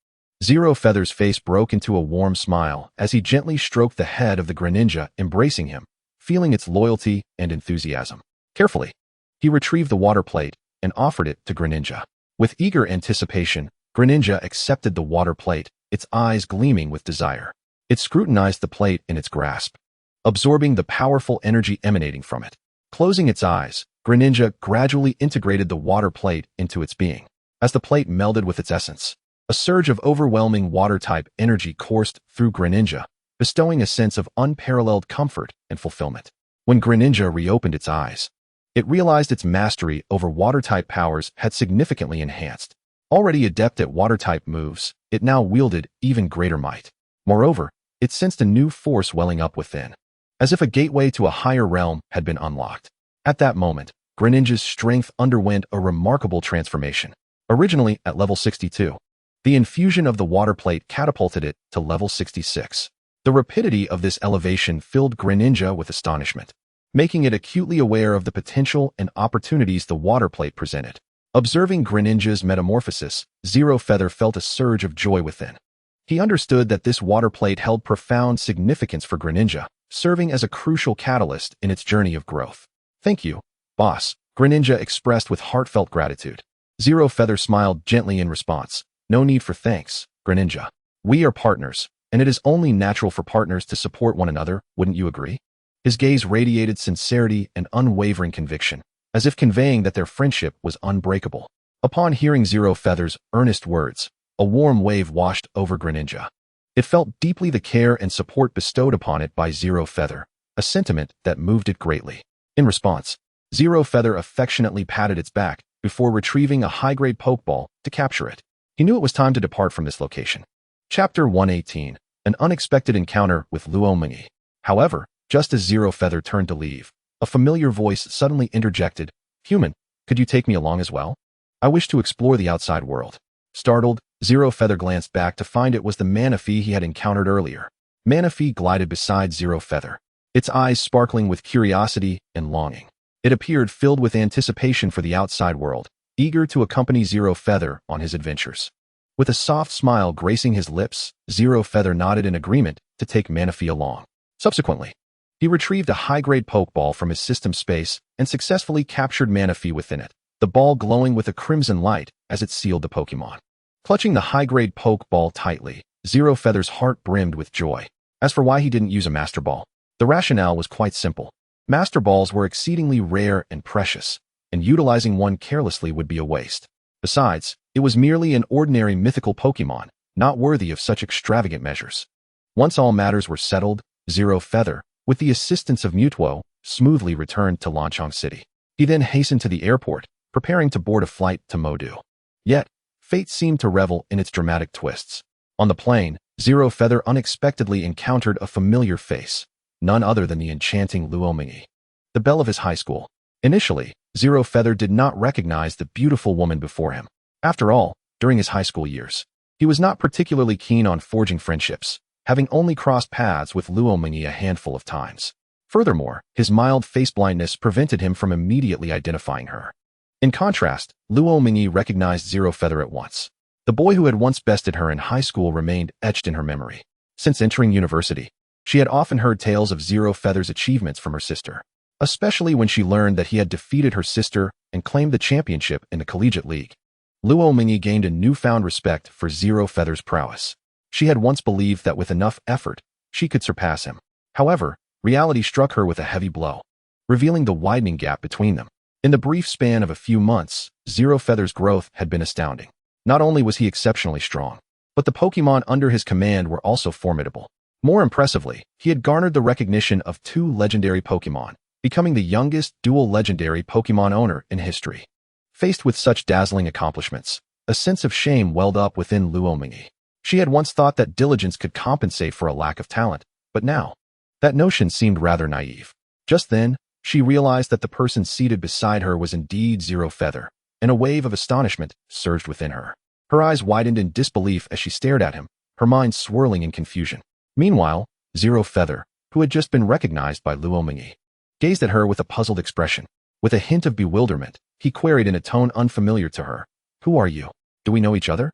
Speaker 2: Zero Feather's face broke into a warm smile as he gently stroked the head of the Greninja, embracing him, feeling its loyalty and enthusiasm. Carefully, he retrieved the water plate and offered it to Greninja. With eager anticipation, Greninja accepted the water plate, its eyes gleaming with desire. It scrutinized the plate in its grasp, absorbing the powerful energy emanating from it. Closing its eyes, Greninja gradually integrated the water plate into its being. As the plate melded with its essence, a surge of overwhelming water-type energy coursed through Greninja, bestowing a sense of unparalleled comfort and fulfillment. When Greninja reopened its eyes, it realized its mastery over water-type powers had significantly enhanced. Already adept at water-type moves, it now wielded even greater might. Moreover, it sensed a new force welling up within, as if a gateway to a higher realm had been unlocked. At that moment, Greninja's strength underwent a remarkable transformation. Originally at level 62, the infusion of the water plate catapulted it to level 66. The rapidity of this elevation filled Greninja with astonishment, making it acutely aware of the potential and opportunities the water plate presented. Observing Greninja's metamorphosis, Zero Feather felt a surge of joy within. He understood that this water plate held profound significance for Greninja, serving as a crucial catalyst in its journey of growth. "Thank you, boss," Greninja expressed with heartfelt gratitude. Zero Feather smiled gently in response. "No need for thanks, Greninja. We are partners, and it is only natural for partners to support one another, wouldn't you agree?" His gaze radiated sincerity and unwavering conviction, as if conveying that their friendship was unbreakable. Upon hearing Zero Feather's earnest words, a warm wave washed over Greninja. It felt deeply the care and support bestowed upon it by Zero Feather, a sentiment that moved it greatly. In response, Zero Feather affectionately patted its back before retrieving a high-grade Pokeball to capture it. He knew it was time to depart from this location. Chapter 118, An Unexpected Encounter with Luomingi. However, just as Zero Feather turned to leave, a familiar voice suddenly interjected, "Human, could you take me along as well? I wish to explore the outside world." Startled, Zero Feather glanced back to find it was the Manaphy he had encountered earlier. Manaphy glided beside Zero Feather, its eyes sparkling with curiosity and longing. It appeared filled with anticipation for the outside world, eager to accompany Zero Feather on his adventures. With a soft smile gracing his lips, Zero Feather nodded in agreement to take Manaphy along. Subsequently, he retrieved a high-grade Pokeball from his system space and successfully captured Manaphy within it, the ball glowing with a crimson light as it sealed the Pokemon. Clutching the high-grade Pokeball tightly, Zero Feather's heart brimmed with joy. As for why he didn't use a Master Ball, the rationale was quite simple. Master Balls were exceedingly rare and precious, and utilizing one carelessly would be a waste. Besides, it was merely an ordinary mythical Pokemon, not worthy of such extravagant measures. Once all matters were settled, Zero Feather, with the assistance of Mutuo, smoothly returned to Lanchong City. He then hastened to the airport, preparing to board a flight to Modu. Yet, fate seemed to revel in its dramatic twists. On the plane, Zero Feather unexpectedly encountered a familiar face, none other than the enchanting Luomingi, the belle of his high school. Initially, Zero Feather did not recognize the beautiful woman before him. After all, during his high school years, he was not particularly keen on forging friendships, having only crossed paths with Luomingi a handful of times. Furthermore, his mild face blindness prevented him from immediately identifying her. In contrast, Luomingi recognized Zero Feather at once. The boy who had once bested her in high school remained etched in her memory. Since entering university, she had often heard tales of Zero Feather's achievements from her sister, especially when she learned that he had defeated her sister and claimed the championship in the collegiate league. Luomingi gained a newfound respect for Zero Feather's prowess. She had once believed that with enough effort, she could surpass him. However, reality struck her with a heavy blow, revealing the widening gap between them. In the brief span of a few months, Zero Feather's growth had been astounding. Not only was he exceptionally strong, but the Pokemon under his command were also formidable. More impressively, he had garnered the recognition of 2 legendary Pokemon, becoming the youngest dual legendary Pokemon owner in history. Faced with such dazzling accomplishments, a sense of shame welled up within Luomingi. She had once thought that diligence could compensate for a lack of talent, but now, that notion seemed rather naive. Just then, she realized that the person seated beside her was indeed Zero Feather, and a wave of astonishment surged within her. Her eyes widened in disbelief as she stared at him, her mind swirling in confusion. Meanwhile, Zero Feather, who had just been recognized by Luomingi, gazed at her with a puzzled expression. With a hint of bewilderment, he queried in a tone unfamiliar to her, "Who are you? Do we know each other?"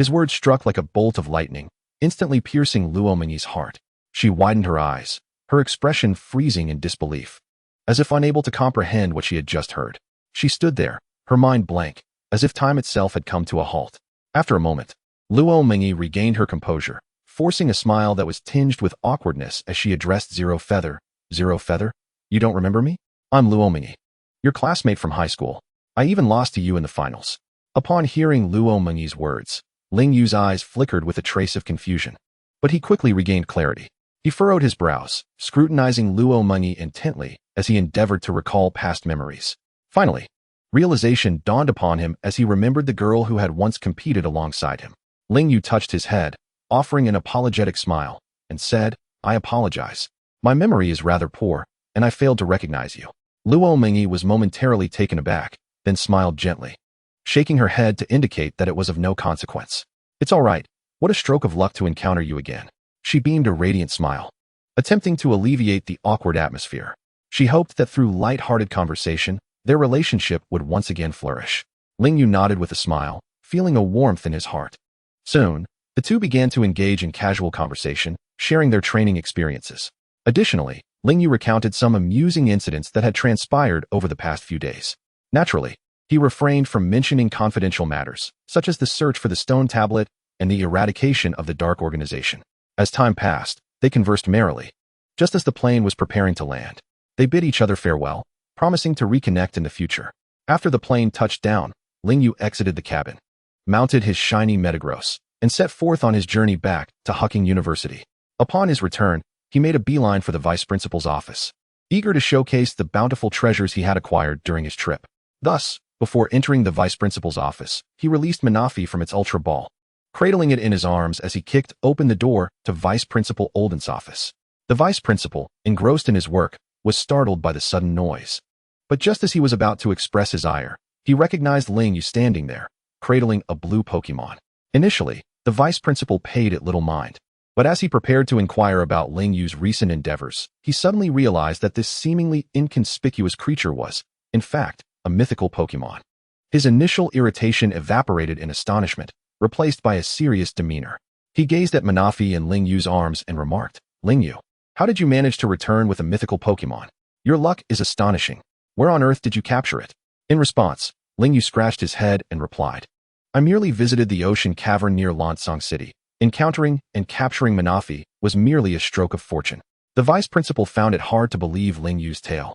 Speaker 2: His words struck like a bolt of lightning, instantly piercing Luo Mingyi's heart. She widened her eyes, her expression freezing in disbelief. As if unable to comprehend what she had just heard, she stood there, her mind blank, as if time itself had come to a halt. After a moment, Luo Mingyi regained her composure, forcing a smile that was tinged with awkwardness as she addressed Zero Feather. Zero Feather? You don't remember me? I'm Luo Mingyi, your classmate from high school. I even lost to you in the finals. Upon hearing Luo Mingyi's words, Ling Yu's eyes flickered with a trace of confusion. But he quickly regained clarity. He furrowed his brows, scrutinizing Luo Mingyi intently as he endeavored to recall past memories. Finally, realization dawned upon him as he remembered the girl who had once competed alongside him. Ling Yu touched his head, offering an apologetic smile, and said, I apologize. My memory is rather poor, and I failed to recognize you. Luo Mingyi was momentarily taken aback, then smiled gently, shaking her head to indicate that it was of no consequence. It's all right. What a stroke of luck to encounter you again. She beamed a radiant smile, attempting to alleviate the awkward atmosphere. She hoped that through light-hearted conversation, their relationship would once again flourish. Ling Yu nodded with a smile, feeling a warmth in his heart. Soon, the two began to engage in casual conversation, sharing their training experiences. Additionally, Ling Yu recounted some amusing incidents that had transpired over the past few days. Naturally, he refrained from mentioning confidential matters, such as the search for the stone tablet and the eradication of the Dark Organization. As time passed, they conversed merrily. Just as the plane was preparing to land, they bid each other farewell, promising to reconnect in the future. After the plane touched down, Ling Yu exited the cabin, mounted his Shiny Metagross, and set forth on his journey back to Hucking University. Upon his return, he made a beeline for the vice principal's office, eager to showcase the bountiful treasures he had acquired during his trip. Thus, before entering the vice principal's office, he released Manafi from its Ultra Ball, cradling it in his arms as he kicked open the door to Vice Principal Olden's office. The vice principal, engrossed in his work, was startled by the sudden noise. But just as he was about to express his ire, he recognized Ling Yu standing there, cradling a blue Pokémon. Initially, the vice principal paid it little mind. But as he prepared to inquire about Ling Yu's recent endeavors, he suddenly realized that this seemingly inconspicuous creature was, in fact, a mythical Pokémon. His initial irritation evaporated in astonishment, replaced by a serious demeanor. He gazed at Manafi in Ling Yu's arms and remarked, Ling Yu, how did you manage to return with a mythical Pokémon? Your luck is astonishing. Where on earth did you capture it? In response, Ling Yu scratched his head and replied, I merely visited the ocean cavern near Lansong City. Encountering and capturing Manafi was merely a stroke of fortune. The vice principal found it hard to believe Ling Yu's tale.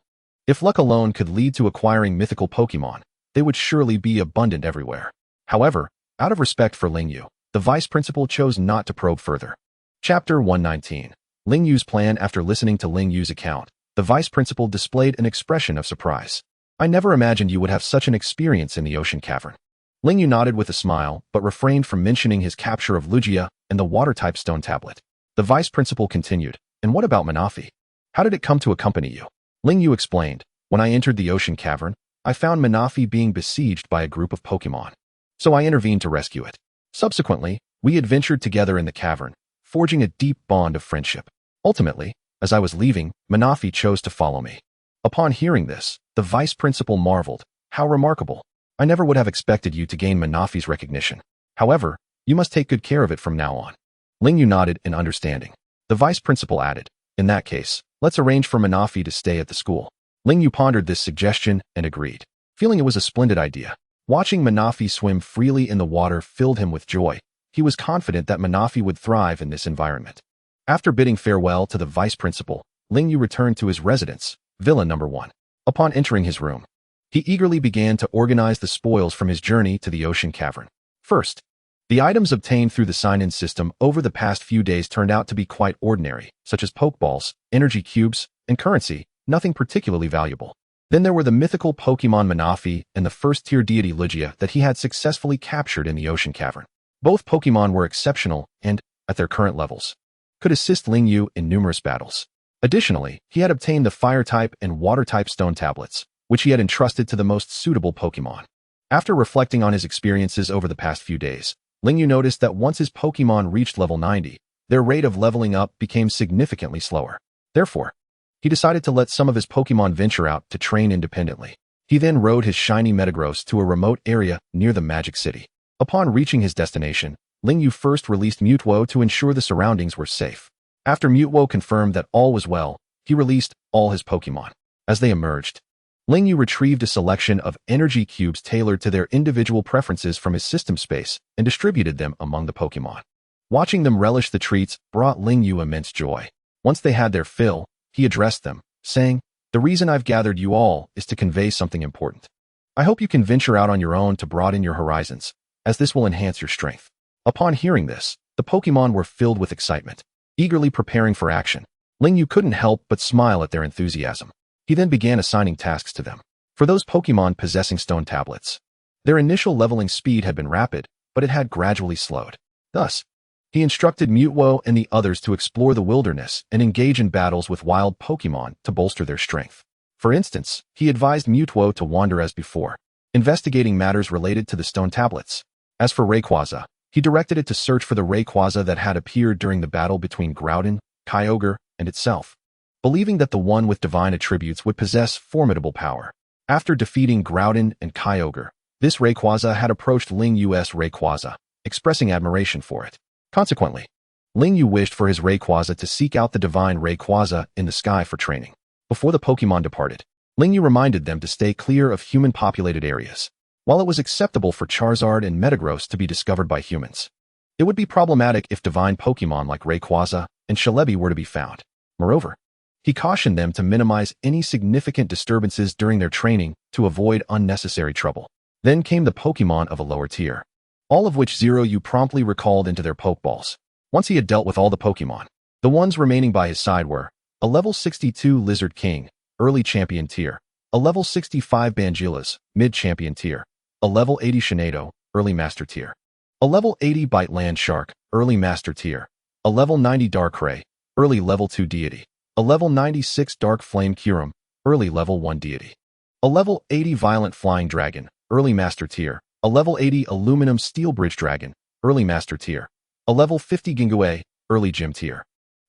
Speaker 2: If luck alone could lead to acquiring mythical Pokémon, they would surely be abundant everywhere. However, out of respect for Ling Yu, the vice principal chose not to probe further. Chapter 119. Ling Yu's plan. After listening to Ling Yu's account, the vice principal displayed an expression of surprise. I never imagined you would have such an experience in the ocean cavern. Ling Yu nodded with a smile, but refrained from mentioning his capture of Lugia and the water-type stone tablet. The vice principal continued, and what about Manafi? How did it come to accompany you? Ling Yu explained, when I entered the ocean cavern, I found Manafi being besieged by a group of Pokémon. So I intervened to rescue it. Subsequently, we adventured together in the cavern, forging a deep bond of friendship. Ultimately, as I was leaving, Manafi chose to follow me. Upon hearing this, the vice principal marveled, how remarkable. I never would have expected you to gain Manafi's recognition. However, you must take good care of it from now on. Ling Yu nodded in understanding. The vice principal added, in that case, let's arrange for Manafi to stay at the school. Ling Yu pondered this suggestion and agreed, feeling it was a splendid idea. Watching Manafi swim freely in the water filled him with joy. He was confident that Manafi would thrive in this environment. After bidding farewell to the vice principal, Ling Yu returned to his residence, Villa Number 1. Upon entering his room, he eagerly began to organize the spoils from his journey to the ocean cavern. First, the items obtained through the sign-in system over the past few days turned out to be quite ordinary, such as Pokeballs, energy cubes, and currency, nothing particularly valuable. Then there were the mythical Pokemon Manafi and the first-tier deity Lugia that he had successfully captured in the ocean cavern. Both Pokemon were exceptional and, at their current levels, could assist Ling Yu in numerous battles. Additionally, he had obtained the Fire-type and Water-type stone tablets, which he had entrusted to the most suitable Pokemon. After reflecting on his experiences over the past few days, Ling Yu noticed that once his Pokemon reached level 90, their rate of leveling up became significantly slower. Therefore, he decided to let some of his Pokemon venture out to train independently. He then rode his Shiny Metagross to a remote area near the Magic City. Upon reaching his destination, Ling Yu first released Mutwo to ensure the surroundings were safe. After Mutwo confirmed that all was well, he released all his Pokémon. As they emerged, Ling Yu retrieved a selection of energy cubes tailored to their individual preferences from his system space and distributed them among the Pokémon. Watching them relish the treats brought Ling Yu immense joy. Once they had their fill, he addressed them, saying, "The reason I've gathered you all is to convey something important. I hope you can venture out on your own to broaden your horizons, as this will enhance your strength." Upon hearing this, the Pokémon were filled with excitement, eagerly preparing for action. Ling Yu couldn't help but smile at their enthusiasm. He then began assigning tasks to them. For those Pokémon possessing stone tablets, their initial leveling speed had been rapid, but it had gradually slowed. Thus, he instructed Mutwo and the others to explore the wilderness and engage in battles with wild Pokémon to bolster their strength. For instance, he advised Mutwo to wander as before, investigating matters related to the stone tablets. As for Rayquaza, he directed it to search for the Rayquaza that had appeared during the battle between Groudon, Kyogre, and itself, believing that the one with divine attributes would possess formidable power. After defeating Groudon and Kyogre, this Rayquaza had approached Ling Yu's Rayquaza, expressing admiration for it. Consequently, Ling Yu wished for his Rayquaza to seek out the divine Rayquaza in the sky for training. Before the Pokémon departed, Ling Yu reminded them to stay clear of human-populated areas. While it was acceptable for Charizard and Metagross to be discovered by humans, it would be problematic if divine Pokémon like Rayquaza and Celebi were to be found. Moreover, he cautioned them to minimize any significant disturbances during their training to avoid unnecessary trouble. Then came the Pokémon of a lower tier, all of which Zeroyu promptly recalled into their Pokeballs. Once he had dealt with all the Pokémon, the ones remaining by his side were a level 62 Lizard King, early champion tier, a level 65 Bangilas, mid-champion tier, a level 80 Shinado, early master tier, a level 80 Bite Land Shark, early master tier, a level 90 Darkrai, early level 2 deity, a level 96 Dark Flame Kyurem, early level 1 deity, a level 80 Violent Flying Dragon, early master tier, a level 80 Aluminum Steel Bridge Dragon, early master tier, a level 50 Gingue, early gym tier,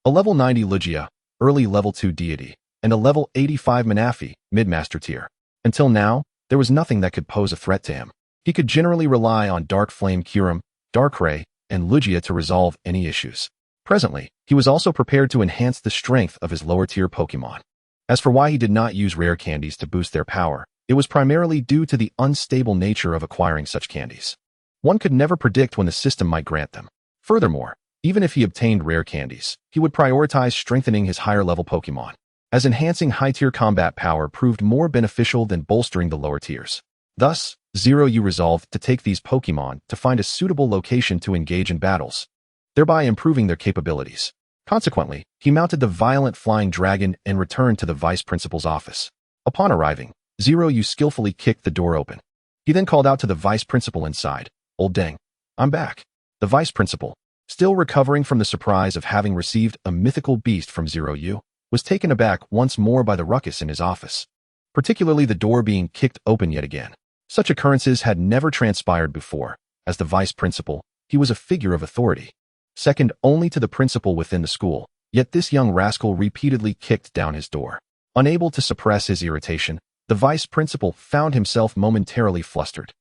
Speaker 2: a level 90 Lugia, early level 2 deity, and a level 85 Manaphy, mid-master tier. Until now, there was nothing that could pose a threat to him. He could generally rely on Dark Flame Kyurem, Darkrai, and Lugia to resolve any issues. Presently, he was also prepared to enhance the strength of his lower-tier Pokémon. As for why he did not use rare candies to boost their power, it was primarily due to the unstable nature of acquiring such candies. One could never predict when the system might grant them. Furthermore, even if he obtained rare candies, he would prioritize strengthening his higher-level Pokémon, as enhancing high-tier combat power proved more beneficial than bolstering the lower tiers. Thus, Zeroyu resolved to take these Pokémon to find a suitable location to engage in battles, thereby improving their capabilities. Consequently, he mounted the Violent Flying Dragon and returned to the Vice Principal's office. Upon arriving, Zeroyu skillfully kicked the door open. He then called out to the Vice Principal inside, "Old Deng, I'm back." The Vice Principal, still recovering from the surprise of having received a mythical beast from Zeroyu, was taken aback once more by the ruckus in his office, particularly the door being kicked open yet again. Such occurrences had never transpired before. As the Vice Principal, he was a figure of authority, second only to the principal within the school, yet this young rascal repeatedly kicked down his door. Unable to suppress his irritation, the Vice Principal found himself momentarily flustered,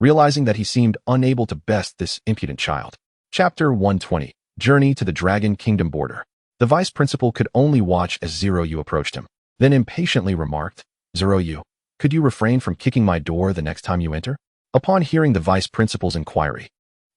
Speaker 2: realizing that he seemed unable to best this impudent child. Chapter 120, Journey to the Dragon Kingdom Border. The Vice Principal could only watch as Zeroyu approached him, then impatiently remarked, "Zeroyu, could you refrain from kicking my door the next time you enter?" Upon hearing the Vice Principal's inquiry,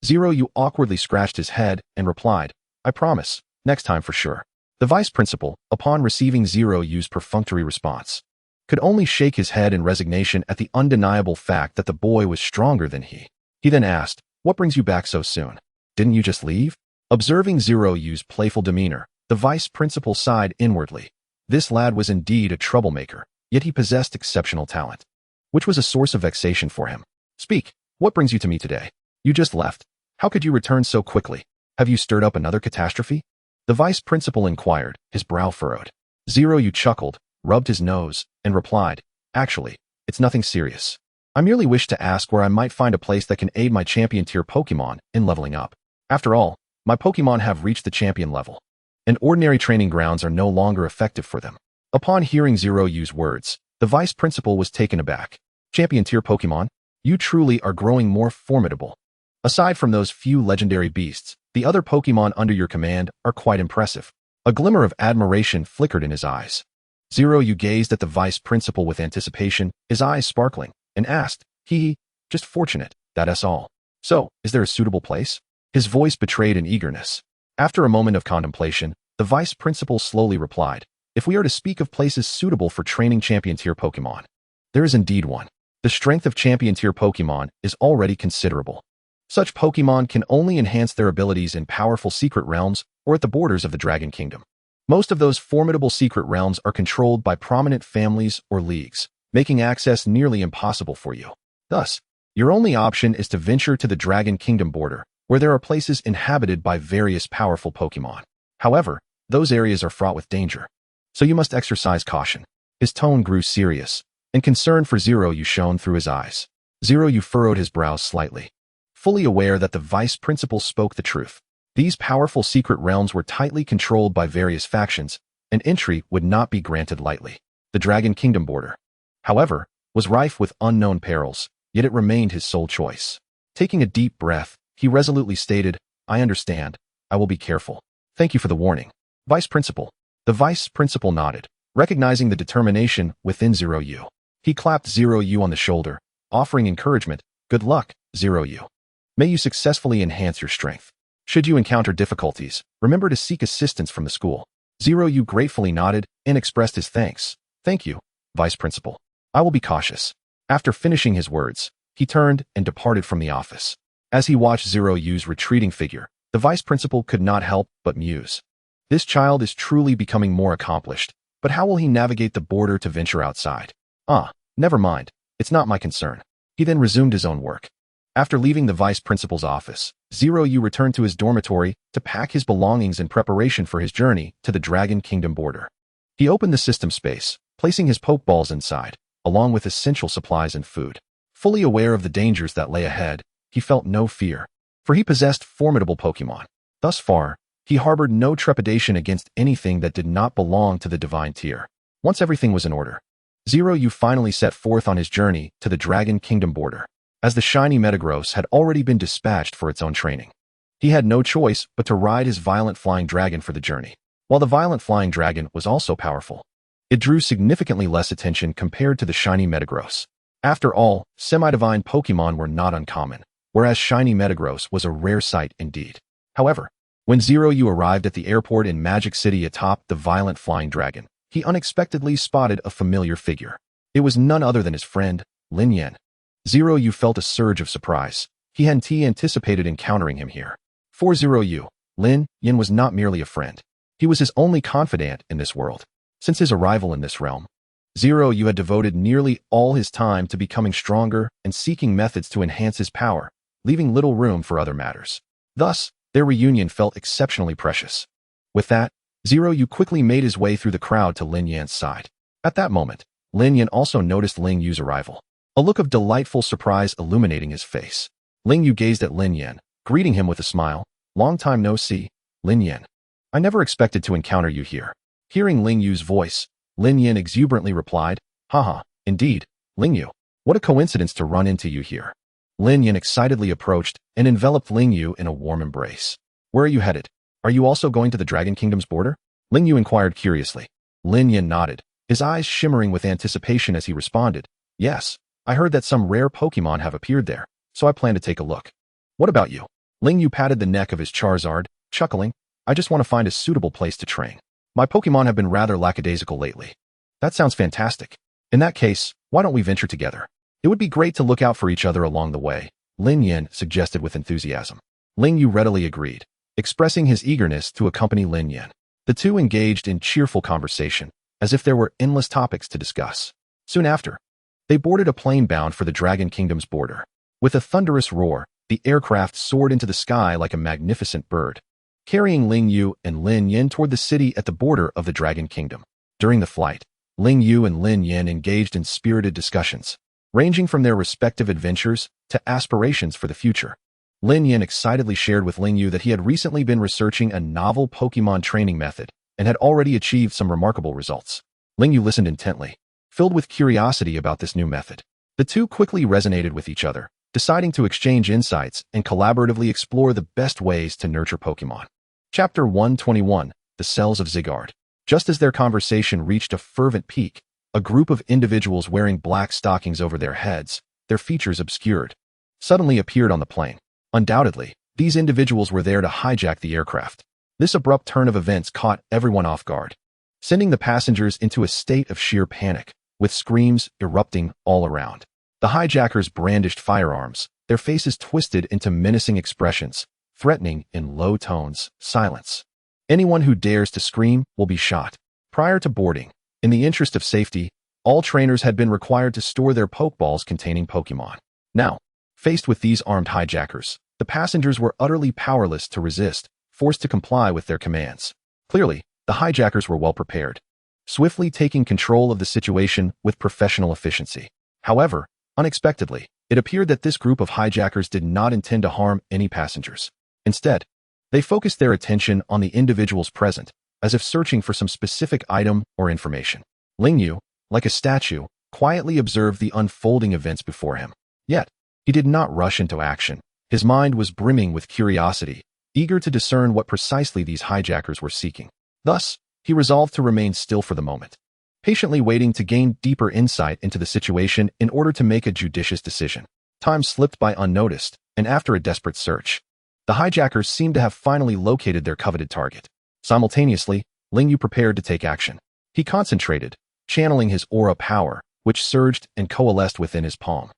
Speaker 2: Zeroyu awkwardly scratched his head and replied, "I promise, next time for sure." The Vice Principal, upon receiving Zeroyu's perfunctory response, could only shake his head in resignation at the undeniable fact that the boy was stronger than he. He then asked, "What brings you back so soon? Didn't you just leave?" Observing Zeroyu's playful demeanor, the Vice Principal sighed inwardly. This lad was indeed a troublemaker, yet he possessed exceptional talent, which was a source of vexation for him. "Speak, what brings you to me today? You just left. How could you return so quickly? Have you stirred up another catastrophe?" The Vice Principal inquired, his brow furrowed. Zeroyu chuckled, rubbed his nose, and replied, "Actually, it's nothing serious. I merely wish to ask where I might find a place that can aid my champion-tier Pokémon in leveling up. After all, my Pokémon have reached the champion level, and ordinary training grounds are no longer effective for them." Upon hearing Zeroyu's words, the Vice Principal was taken aback. "Champion-tier Pokémon? You truly are growing more formidable. Aside from those few legendary beasts, the other Pokemon under your command are quite impressive. A glimmer of admiration flickered in his eyes. Zeroyu gazed at the vice principal with anticipation, his eyes sparkling, and asked, just fortunate, that's all. So, is there a suitable place? His voice betrayed an eagerness. After a moment of contemplation, the vice principal slowly replied, if we are to speak of places suitable for training champion-tier Pokemon, there is indeed one. The strength of champion-tier Pokemon is already considerable. Such Pokemon can only enhance their abilities in powerful secret realms or at the borders of the Dragon Kingdom. Most of those formidable secret realms are controlled by prominent families or leagues, making access nearly impossible for you. Thus, your only option is to venture to the Dragon Kingdom border, where there are places inhabited by various powerful Pokemon. However, those areas are fraught with danger, so you must exercise caution. His tone grew serious, and concern for Zeroyu shone through his eyes. Zeroyu furrowed his brows slightly, fully aware that the vice principal spoke the truth. These powerful secret realms were tightly controlled by various factions, and entry would not be granted lightly. The Dragon Kingdom border, however, was rife with unknown perils, yet it remained his sole choice. Taking a deep breath, he resolutely stated, I understand. I will be careful. Thank you for the warning. Vice Principal. The Vice Principal nodded, recognizing the determination within Zeroyu. He clapped Zeroyu on the shoulder, offering encouragement. Good luck, Zeroyu. May you successfully enhance your strength. Should you encounter difficulties, remember to seek assistance from the school. Zeroyu gratefully nodded and expressed his thanks. Thank you, Vice Principal. I will be cautious. After finishing his words, he turned and departed from the office. As he watched Zeroyu's retreating figure, the Vice Principal could not help but muse. This child is truly becoming more accomplished, but how will he navigate the border to venture outside? Never mind. It's not my concern. He then resumed his own work. After leaving the Vice Principal's office, Zeroyu returned to his dormitory to pack his belongings in preparation for his journey to the Dragon Kingdom border. He opened the system space, placing his Pokeballs inside, along with essential supplies and food. Fully aware of the dangers that lay ahead, he felt no fear, for he possessed formidable Pokemon. Thus far, he harbored no trepidation against anything that did not belong to the divine tier. Once everything was in order, Zeroyu finally set forth on his journey to the Dragon Kingdom border. As the Shiny Metagross had already been dispatched for its own training, he had no choice but to ride his Violent Flying Dragon for the journey. While the Violent Flying Dragon was also powerful, it drew significantly less attention compared to the Shiny Metagross. After all, semi-divine Pokemon were not uncommon, whereas Shiny Metagross was a rare sight indeed. However, when Zeroyu arrived at the airport in Magic City atop the Violent Flying Dragon, he unexpectedly spotted a familiar figure. It was none other than his friend, Lin Yan. Zeroyu felt a surge of surprise. He hadn't anticipated encountering him here. For Zeroyu, Lin Yan was not merely a friend. He was his only confidant in this world. Since his arrival in this realm, Zeroyu had devoted nearly all his time to becoming stronger and seeking methods to enhance his power, leaving little room for other matters. Thus, their reunion felt exceptionally precious. With that, Zeroyu quickly made his way through the crowd to Lin Yan's side. At that moment, Lin Yan also noticed Ling Yu's arrival, a look of delightful surprise illuminating his face. Ling Yu gazed at Lin Yan, greeting him with a smile. Long time no see, Lin Yan. I never expected to encounter you here. Hearing Ling Yu's voice, Lin Yan exuberantly replied, Haha, indeed, Ling Yu. What a coincidence to run into you here. Lin Yan excitedly approached and enveloped Ling Yu in a warm embrace. Where are you headed? Are you also going to the Dragon Kingdom's border? Ling Yu inquired curiously. Lin Yan nodded, his eyes shimmering with anticipation as he responded, Yes, I heard that some rare Pokemon have appeared there, so I plan to take a look. What about you? Ling Yu patted the neck of his Charizard, chuckling, I just want to find a suitable place to train. My Pokemon have been rather lackadaisical lately. That sounds fantastic. In that case, why don't we venture together? It would be great to look out for each other along the way, Lin Yan suggested with enthusiasm. Ling Yu readily agreed, expressing his eagerness to accompany Lin Yan. The two engaged in cheerful conversation, as if there were endless topics to discuss. Soon after, they boarded a plane bound for the Dragon Kingdom's border. With a thunderous roar, the aircraft soared into the sky like a magnificent bird, carrying Ling Yu and Lin Yan toward the city at the border of the Dragon Kingdom. During the flight, Ling Yu and Lin Yan engaged in spirited discussions, ranging from their respective adventures to aspirations for the future. Lin Yan excitedly shared with Ling Yu that he had recently been researching a novel Pokemon training method and had already achieved some remarkable results. Ling Yu listened intently, filled with curiosity about this new method. The two quickly resonated with each other, deciding to exchange insights and collaboratively explore the best ways to nurture Pokémon. Chapter 121, The Cells of Zygarde. Just as their conversation reached a fervent peak, a group of individuals wearing black stockings over their heads, their features obscured, suddenly appeared on the plane. Undoubtedly, these individuals were there to hijack the aircraft. This abrupt turn of events caught everyone off guard, sending the passengers into a state of sheer panic, with screams erupting all around. The hijackers brandished firearms, their faces twisted into menacing expressions, threatening in low tones, "Silence. Anyone who dares to scream will be shot." Prior to boarding, in the interest of safety, all trainers had been required to store their Pokeballs containing Pokemon. Now, faced with these armed hijackers, the passengers were utterly powerless to resist, forced to comply with their commands. Clearly, the hijackers were well prepared, swiftly taking control of the situation with professional efficiency. However, unexpectedly, it appeared that this group of hijackers did not intend to harm any passengers. Instead, they focused their attention on the individuals present, as if searching for some specific item or information. Lingyu, like a statue, quietly observed the unfolding events before him. Yet, he did not rush into action. His mind was brimming with curiosity, eager to discern what precisely these hijackers were seeking. Thus, he resolved to remain still for the moment, patiently waiting to gain deeper insight into the situation in order to make a judicious decision. Time slipped by unnoticed, and after a desperate search, the hijackers seemed to have finally located their coveted target. Simultaneously, Lingyu prepared to take action. He concentrated, channeling his aura power, which surged and coalesced within his palm.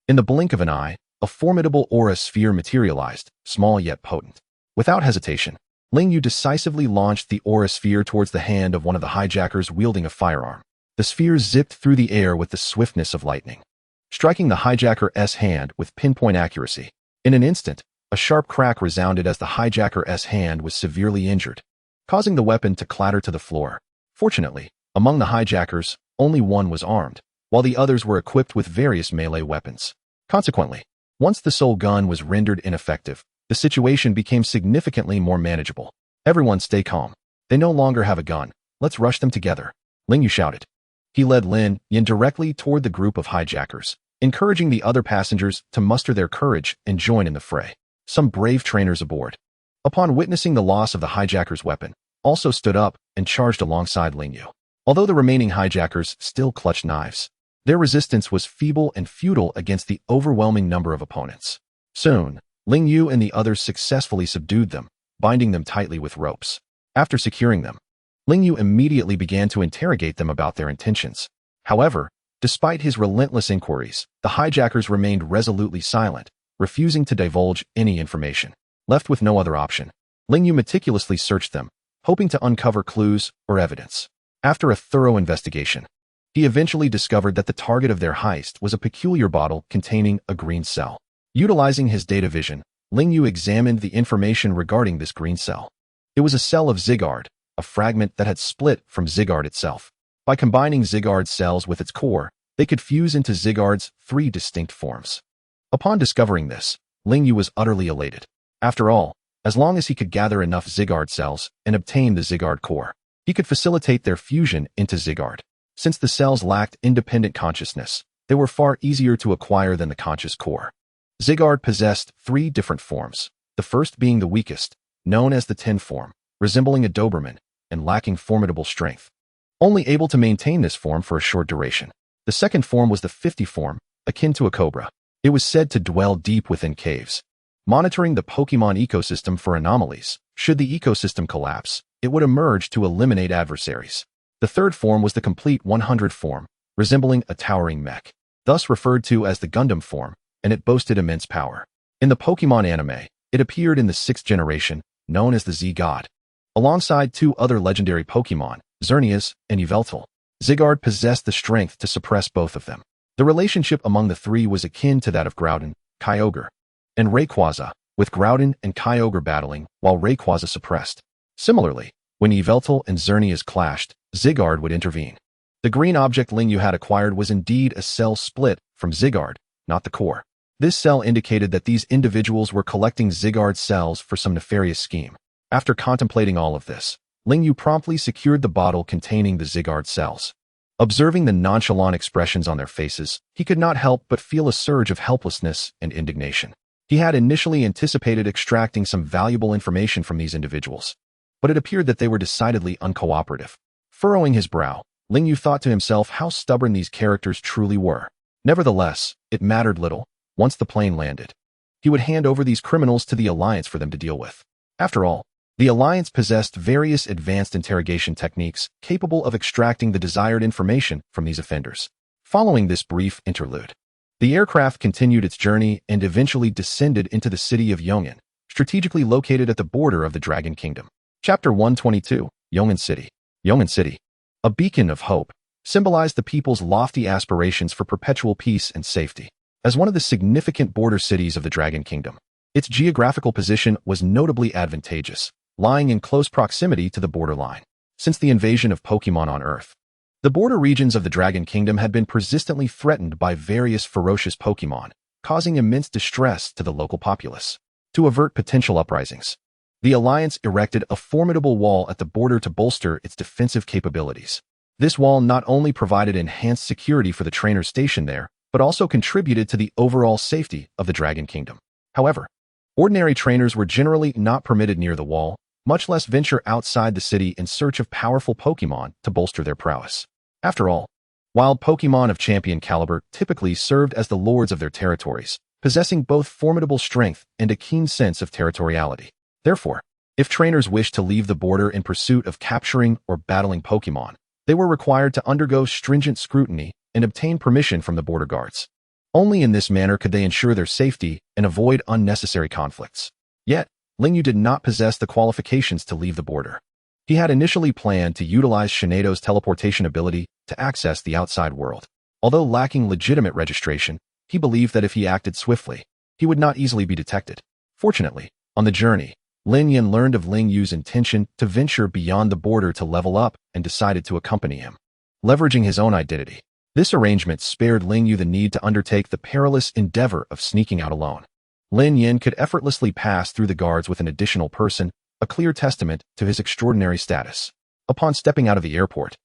Speaker 2: In the blink of an eye, a formidable aura sphere materialized, small yet potent. Without hesitation, Lingyu decisively launched the aura sphere towards the hand of one of the hijackers wielding a firearm. The sphere zipped through the air with the swiftness of lightning, striking the hijacker's hand with pinpoint accuracy. In an instant, a sharp crack resounded as the hijacker's hand was severely injured, causing the weapon to clatter to the floor. Fortunately, among the hijackers, only one was armed, while the others were equipped with various melee weapons. Consequently, once the sole gun was rendered ineffective, the situation became significantly more manageable. "Everyone stay calm. They no longer have a gun. Let's rush them together," Lingyu shouted. He led Lin Yin directly toward the group of hijackers, encouraging the other passengers to muster their courage and join in the fray. Some brave trainers aboard, upon witnessing the loss of the hijacker's weapon, also stood up and charged alongside Lingyu. Although the remaining hijackers still clutched knives, their resistance was feeble and futile against the overwhelming number of opponents. Soon, Lingyu and the others successfully subdued them, binding them tightly with ropes. After securing them, Lingyu immediately began to interrogate them about their intentions. However, despite his relentless inquiries, the hijackers remained resolutely silent, refusing to divulge any information. Left with no other option, Lingyu meticulously searched them, hoping to uncover clues or evidence. After a thorough investigation, he eventually discovered that the target of their heist was a peculiar bottle containing a green cell. Utilizing his data vision, Lingyu examined the information regarding this green cell. It was a cell of Zygarde, a fragment that had split from Zygarde itself. By combining Zygarde's cells with its core, they could fuse into Zygarde's 3 distinct forms. Upon discovering this, Lingyu was utterly elated. After all, as long as he could gather enough Zygarde cells and obtain the Zygarde core, he could facilitate their fusion into Zygarde. Since the cells lacked independent consciousness, they were far easier to acquire than the conscious core. Zygarde possessed 3 different forms, the first being the weakest, known as the 10 form, resembling a Doberman and lacking formidable strength, only able to maintain this form for a short duration. The second form was the 50 form, akin to a cobra. It was said to dwell deep within caves, monitoring the Pokemon ecosystem for anomalies. Should the ecosystem collapse, it would emerge to eliminate adversaries. The third form was the complete 100 form, resembling a towering mech, thus referred to as the Gundam form, and it boasted immense power. In the Pokemon anime, it appeared in the 6th generation, known as the Z-God, alongside 2 other legendary Pokemon, Xerneas and Yveltal. Zygarde possessed the strength to suppress both of them. The relationship among the 3 was akin to that of Groudon, Kyogre, and Rayquaza, with Groudon and Kyogre battling while Rayquaza suppressed. Similarly, when Yveltal and Xerneas clashed, Zygarde would intervene. The green object Lingyu had acquired was indeed a cell split from Zygarde, not the core. This cell indicated that these individuals were collecting Zygarde cells for some nefarious scheme. After contemplating all of this, Lingyu promptly secured the bottle containing the Zygarde cells. Observing the nonchalant expressions on their faces, he could not help but feel a surge of helplessness and indignation. He had initially anticipated extracting some valuable information from these individuals, but it appeared that they were decidedly uncooperative. Furrowing his brow, Lingyu thought to himself how stubborn these characters truly were. Nevertheless, it mattered little. Once the plane landed, he would hand over these criminals to the Alliance for them to deal with. After all, the Alliance possessed various advanced interrogation techniques capable of extracting the desired information from these offenders. Following this brief interlude, the aircraft continued its journey and eventually descended into the city of Yongin, strategically located at the border of the Dragon Kingdom. Chapter 122, Yongin City. Yongin City, a beacon of hope, symbolized the people's lofty aspirations for perpetual peace and safety. As one of the significant border cities of the Dragon Kingdom, its geographical position was notably advantageous, lying in close proximity to the borderline. Since the invasion of Pokémon on Earth, the border regions of the Dragon Kingdom had been persistently threatened by various ferocious Pokémon, causing immense distress to the local populace. To avert potential uprisings, the Alliance erected a formidable wall at the border to bolster its defensive capabilities. This wall not only provided enhanced security for the trainers stationed there, but also contributed to the overall safety of the Dragon Kingdom. However, ordinary trainers were generally not permitted near the wall, much less venture outside the city in search of powerful Pokémon to bolster their prowess. After all, wild Pokémon of champion caliber typically served as the lords of their territories, possessing both formidable strength and a keen sense of territoriality. Therefore, if trainers wished to leave the border in pursuit of capturing or battling Pokémon, they were required to undergo stringent scrutiny and obtain permission from the border guards. Only in this manner could they ensure their safety and avoid unnecessary conflicts. Yet, Lingyu did not possess the qualifications to leave the border. He had initially planned to utilize Shinedo's teleportation ability to access the outside world. Although lacking legitimate registration, he believed that if he acted swiftly, he would not easily be detected. Fortunately, on the journey, Lin Yan learned of Lingyu's intention to venture beyond the border to level up and decided to accompany him. Leveraging his own identity, this arrangement spared Lingyu the need to undertake the perilous endeavor of sneaking out alone. Lin Yan could effortlessly pass through the guards with an additional person, a clear testament to his extraordinary status. Upon stepping out of the airport,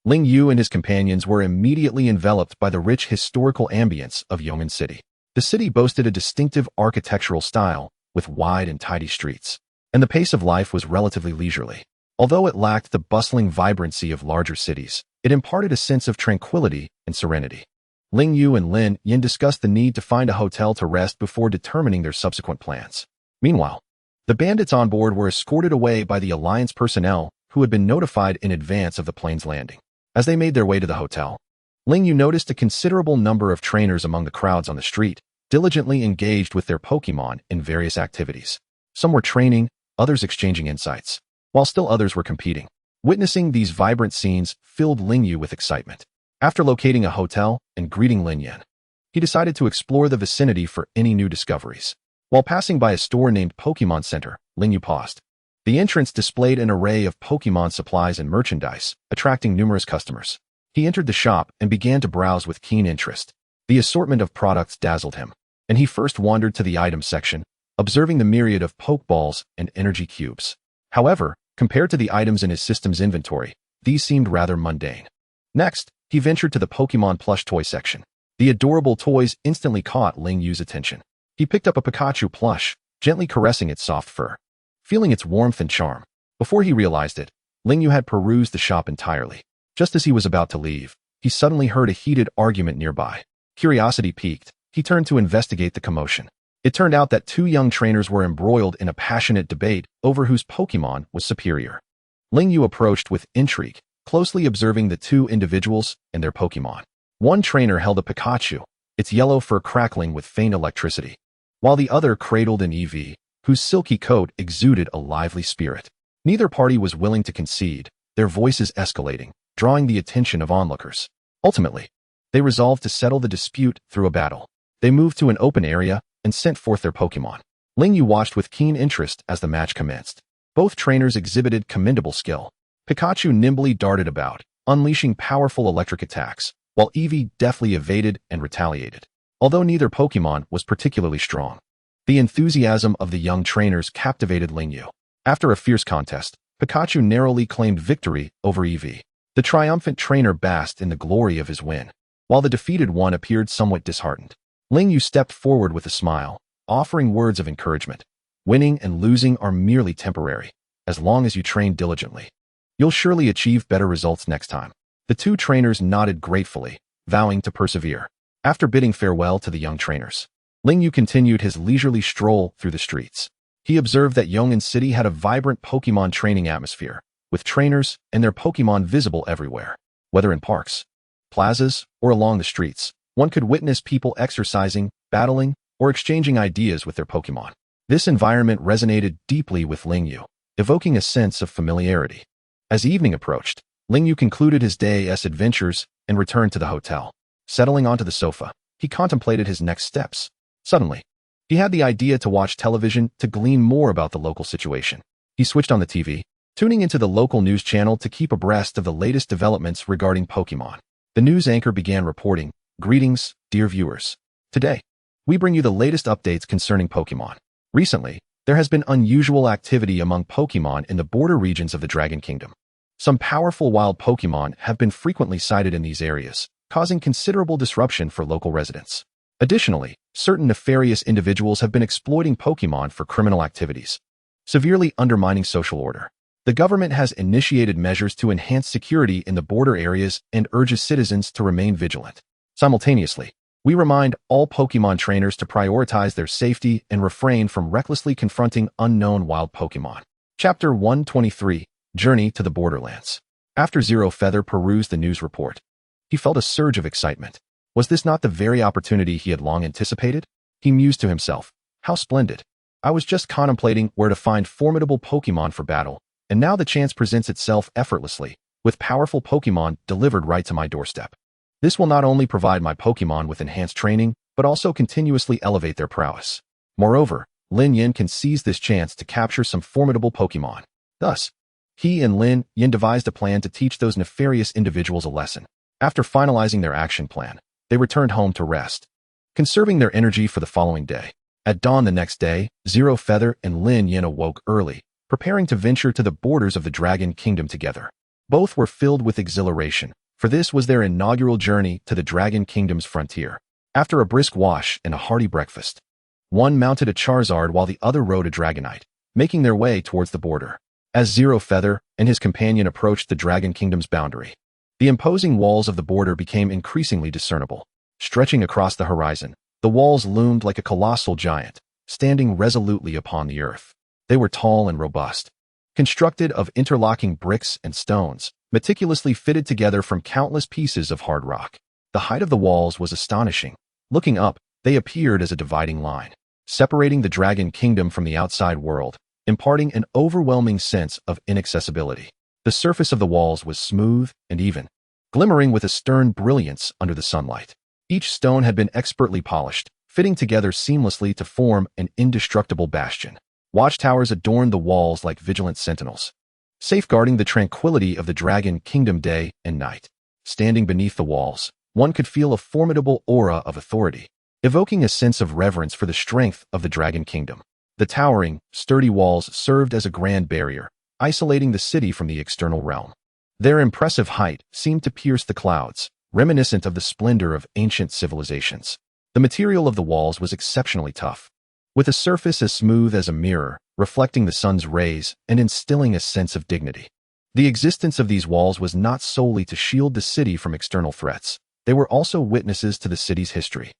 Speaker 2: Lingyu and his companions were immediately enveloped by the rich historical ambience of Yongin City. The city boasted a distinctive architectural style, with wide and tidy streets, and the pace of life was relatively leisurely. Although it lacked the bustling vibrancy of larger cities, it imparted a sense of tranquility and serenity. Lingyu and Lin Yan discussed the need to find a hotel to rest before determining their subsequent plans. Meanwhile, the bandits on board were escorted away by the Alliance personnel who had been notified in advance of the plane's landing. As they made their way to the hotel, Lingyu noticed a considerable number of trainers among the crowds on the street, diligently engaged with their Pokémon in various activities. Some were training, others exchanging insights, while still others were competing. Witnessing these vibrant scenes filled Lingyu with excitement. After locating a hotel and greeting Lin Yan, he decided to explore the vicinity for any new discoveries. While passing by a store named Pokémon Center, Lingyu paused. The entrance displayed an array of Pokémon supplies and merchandise, attracting numerous customers. He entered the shop and began to browse with keen interest. The assortment of products dazzled him, and he first wandered to the items section, observing the myriad of Pokeballs and energy cubes. However, compared to the items in his system's inventory, these seemed rather mundane. Next, he ventured to the Pokémon plush toy section. The adorable toys instantly caught Lingyu's attention. He picked up a Pikachu plush, gently caressing its soft fur, feeling its warmth and charm. Before he realized it, Lingyu had perused the shop entirely. Just as he was about to leave, he suddenly heard a heated argument nearby. Curiosity piqued, he turned to investigate the commotion. It turned out that two young trainers were embroiled in a passionate debate over whose Pokémon was superior. Lingyu approached with intrigue, closely observing the two individuals and their Pokémon. One trainer held a Pikachu, its yellow fur crackling with faint electricity, while the other cradled an Eevee, whose silky coat exuded a lively spirit. Neither party was willing to concede, their voices escalating, drawing the attention of onlookers. Ultimately, they resolved to settle the dispute through a battle. They moved to an open area and sent forth their Pokémon. Lingyu watched with keen interest as the match commenced. Both trainers exhibited commendable skill. Pikachu nimbly darted about, unleashing powerful electric attacks, while Eevee deftly evaded and retaliated. Although neither Pokémon was particularly strong, the enthusiasm of the young trainers captivated Lingyu. After a fierce contest, Pikachu narrowly claimed victory over Eevee. The triumphant trainer basked in the glory of his win, while the defeated one appeared somewhat disheartened. Ling Yu stepped forward with a smile, offering words of encouragement. Winning and losing are merely temporary, as long as you train diligently. You'll surely achieve better results next time. The two trainers nodded gratefully, vowing to persevere. After bidding farewell to the young trainers, Ling Yu continued his leisurely stroll through the streets. He observed that Yong'an City had a vibrant Pokémon training atmosphere, with trainers and their Pokémon visible everywhere. Whether in parks, plazas, or along the streets, one could witness people exercising, battling, or exchanging ideas with their Pokémon. This environment resonated deeply with Ling Yu, evoking a sense of familiarity. As evening approached, Ling Yu concluded his day's adventures and returned to the hotel. Settling onto the sofa, he contemplated his next steps. Suddenly, he had the idea to watch television to glean more about the local situation. He switched on the TV, tuning into the local news channel to keep abreast of the latest developments regarding Pokémon. The news anchor began reporting, "Greetings, dear viewers. Today, we bring you the latest updates concerning Pokémon. Recently, there has been unusual activity among Pokémon in the border regions of the Dragon Kingdom. Some powerful wild Pokémon have been frequently sighted in these areas, causing considerable disruption for local residents. Additionally, certain nefarious individuals have been exploiting Pokémon for criminal activities, severely undermining social order. The government has initiated measures to enhance security in the border areas and urges citizens to remain vigilant. Simultaneously, we remind all Pokémon trainers to prioritize their safety and refrain from recklessly confronting unknown wild Pokémon." Chapter 123, Journey to the Borderlands. After Zero Feather perused the news report, he felt a surge of excitement. Was this not the very opportunity he had long anticipated? He mused to himself, "How splendid. I was just contemplating where to find formidable Pokémon for battle, and now the chance presents itself effortlessly, with powerful Pokémon delivered right to my doorstep. This will not only provide my Pokémon with enhanced training, but also continuously elevate their prowess. Moreover, Lin Yin can seize this chance to capture some formidable Pokémon." Thus, he and Lin Yin devised a plan to teach those nefarious individuals a lesson. After finalizing their action plan, they returned home to rest, conserving their energy for the following day. At dawn the next day, Zero Feather and Lin Yin awoke early, preparing to venture to the borders of the Dragon Kingdom together. Both were filled with exhilaration, for this was their inaugural journey to the Dragon Kingdom's frontier. After a brisk wash and a hearty breakfast, one mounted a Charizard while the other rode a Dragonite, making their way towards the border. As Zero Feather and his companion approached the Dragon Kingdom's boundary, the imposing walls of the border became increasingly discernible. Stretching across the horizon, the walls loomed like a colossal giant, standing resolutely upon the earth. They were tall and robust, constructed of interlocking bricks and stones, meticulously fitted together from countless pieces of hard rock. The height of the walls was astonishing. Looking up, they appeared as a dividing line, separating the Dragon Kingdom from the outside world, imparting an overwhelming sense of inaccessibility. The surface of the walls was smooth and even, glimmering with a stern brilliance under the sunlight. Each stone had been expertly polished, fitting together seamlessly to form an indestructible bastion. Watchtowers adorned the walls like vigilant sentinels, safeguarding the tranquility of the Dragon Kingdom day and night. Standing beneath the walls, one could feel a formidable aura of authority, evoking a sense of reverence for the strength of the Dragon Kingdom. The towering, sturdy walls served as a grand barrier, isolating the city from the external realm. Their impressive height seemed to pierce the clouds, reminiscent of the splendor of ancient civilizations. The material of the walls was exceptionally tough, with a surface as smooth as a mirror, reflecting the sun's rays and instilling a sense of dignity. The existence of these walls was not solely to shield the city from external threats. They were also witnesses to the city's history.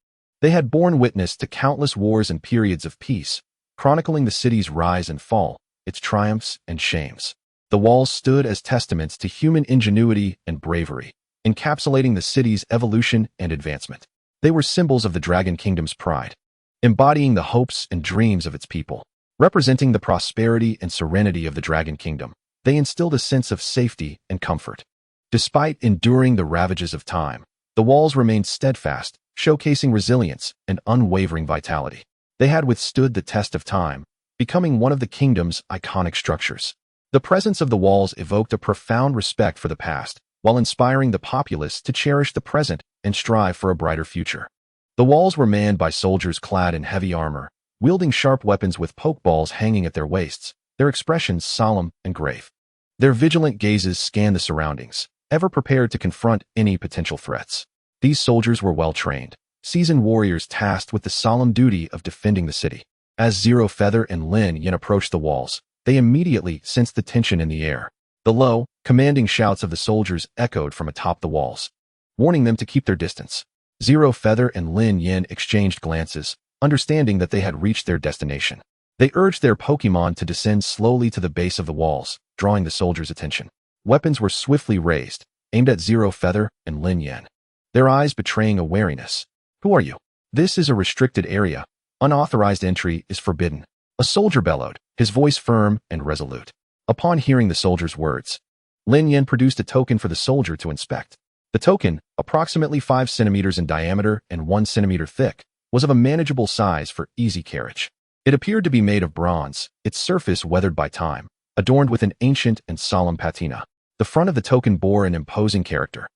Speaker 2: They had borne witness to countless wars and periods of peace, chronicling the city's rise and fall, its triumphs and shames. The walls stood as testaments to human ingenuity and bravery, encapsulating the city's evolution and advancement. They were symbols of the Dragon Kingdom's pride, embodying the hopes and dreams of its people. Representing the prosperity and serenity of the Dragon Kingdom, they instilled a sense of safety and comfort. Despite enduring the ravages of time, the walls remained steadfast, showcasing resilience and unwavering vitality. They had withstood the test of time, becoming one of the kingdom's iconic structures. The presence of the walls evoked a profound respect for the past, while inspiring the populace to cherish the present and strive for a brighter future. The walls were manned by soldiers clad in heavy armor, wielding sharp weapons with pokeballs hanging at their waists, their expressions solemn and grave. Their vigilant gazes scanned the surroundings, ever prepared to confront any potential threats. These soldiers were well-trained, seasoned warriors tasked with the solemn duty of defending the city. As Zero Feather and Lin Yin approached the walls, they immediately sensed the tension in the air. The low, commanding shouts of the soldiers echoed from atop the walls, warning them to keep their distance. Zero Feather and Lin Yin exchanged glances, understanding that they had reached their destination. They urged their Pokémon to descend slowly to the base of the walls, drawing the soldiers' attention. Weapons were swiftly raised, aimed at Zero Feather and Lin Yin, their eyes betraying a wariness. "Who are you? This is a restricted area. Unauthorized entry is forbidden," a soldier bellowed, his voice firm and resolute. Upon hearing the soldier's words, Lin Yin produced a token for the soldier to inspect. The token, approximately 5 centimeters in diameter and 1 centimeter thick, was of a manageable size for easy carriage. It appeared to be made of bronze, its surface weathered by time, adorned with an ancient and solemn patina. The front of the token bore an imposing character,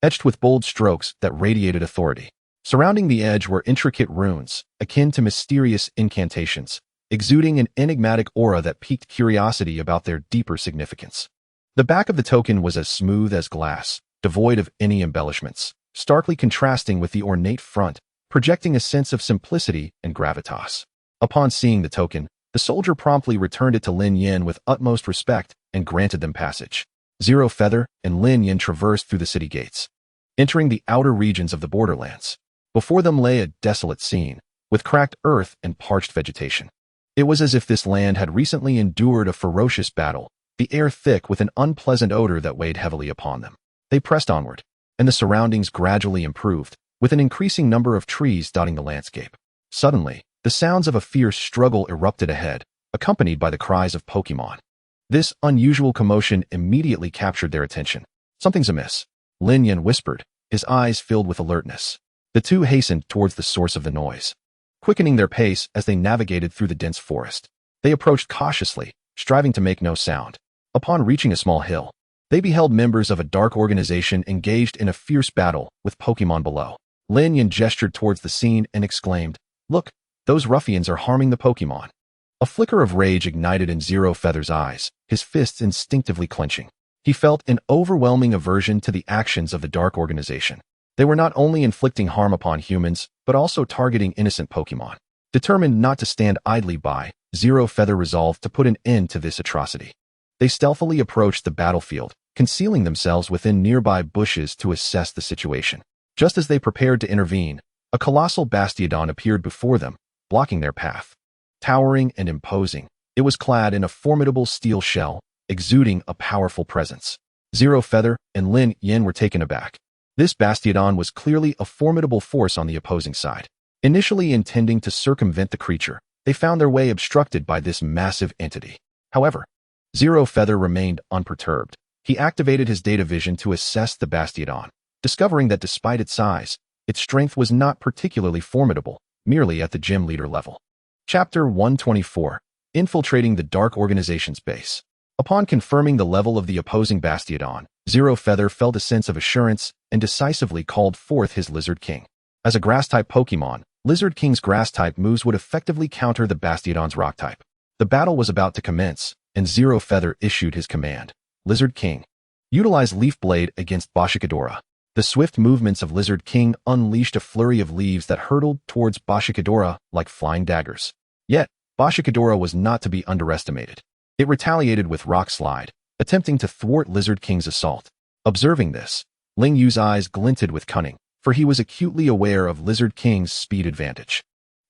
Speaker 2: etched with bold strokes that radiated authority. Surrounding the edge were intricate runes, akin to mysterious incantations, exuding an enigmatic aura that piqued curiosity about their deeper significance. The back of the token was as smooth as glass, devoid of any embellishments, starkly contrasting with the ornate front, projecting a sense of simplicity and gravitas. Upon seeing the token, the soldier promptly returned it to Lin Yin with utmost respect and granted them passage. Zero Feather and Lin Yin traversed through the city gates, entering the outer regions of the borderlands. Before them lay a desolate scene, with cracked earth and parched vegetation. It was as if this land had recently endured a ferocious battle, the air thick with an unpleasant odor that weighed heavily upon them. They pressed onward, and the surroundings gradually improved, with an increasing number of trees dotting the landscape. Suddenly, the sounds of a fierce struggle erupted ahead, accompanied by the cries of Pokémon. This unusual commotion immediately captured their attention. "Something's amiss," Lin Yin whispered, his eyes filled with alertness. The two hastened towards the source of the noise, quickening their pace as they navigated through the dense forest. They approached cautiously, striving to make no sound. Upon reaching a small hill, they beheld members of a dark organization engaged in a fierce battle with Pokémon below. Lin Yin gestured towards the scene and exclaimed, "Look, those ruffians are harming the Pokémon." A flicker of rage ignited in Zero Feather's eyes, his fists instinctively clenching. He felt an overwhelming aversion to the actions of the dark organization. They were not only inflicting harm upon humans, but also targeting innocent Pokémon. Determined not to stand idly by, Zero Feather resolved to put an end to this atrocity. They stealthily approached the battlefield, concealing themselves within nearby bushes to assess the situation. Just as they prepared to intervene, a colossal Bastiodon appeared before them, blocking their path. Towering and imposing, it was clad in a formidable steel shell, exuding a powerful presence. Zero Feather and Lin Yin were taken aback. This Bastiodon was clearly a formidable force on the opposing side. Initially intending to circumvent the creature, they found their way obstructed by this massive entity. However, Zero Feather remained unperturbed. He activated his data vision to assess the Bastiodon, discovering that despite its size, its strength was not particularly formidable, merely at the gym leader level. Chapter 124. Infiltrating the Dark Organization's base. Upon confirming the level of the opposing Bastiodon, Zero Feather felt a sense of assurance and decisively called forth his Lizard King. As a Grass-type Pokémon, Lizard King's Grass-type moves would effectively counter the Bastiodon's Rock-type. The battle was about to commence, and Zero Feather issued his command. Lizard King. Utilize Leaf Blade against Boshikadora. The swift movements of Lizard King unleashed a flurry of leaves that hurtled towards Boshikadora like flying daggers. Yet, Boshikadora was not to be underestimated. It retaliated with Rock Slide, attempting to thwart Lizard King's assault. Observing this, Ling Yu's eyes glinted with cunning, for he was acutely aware of Lizard King's speed advantage.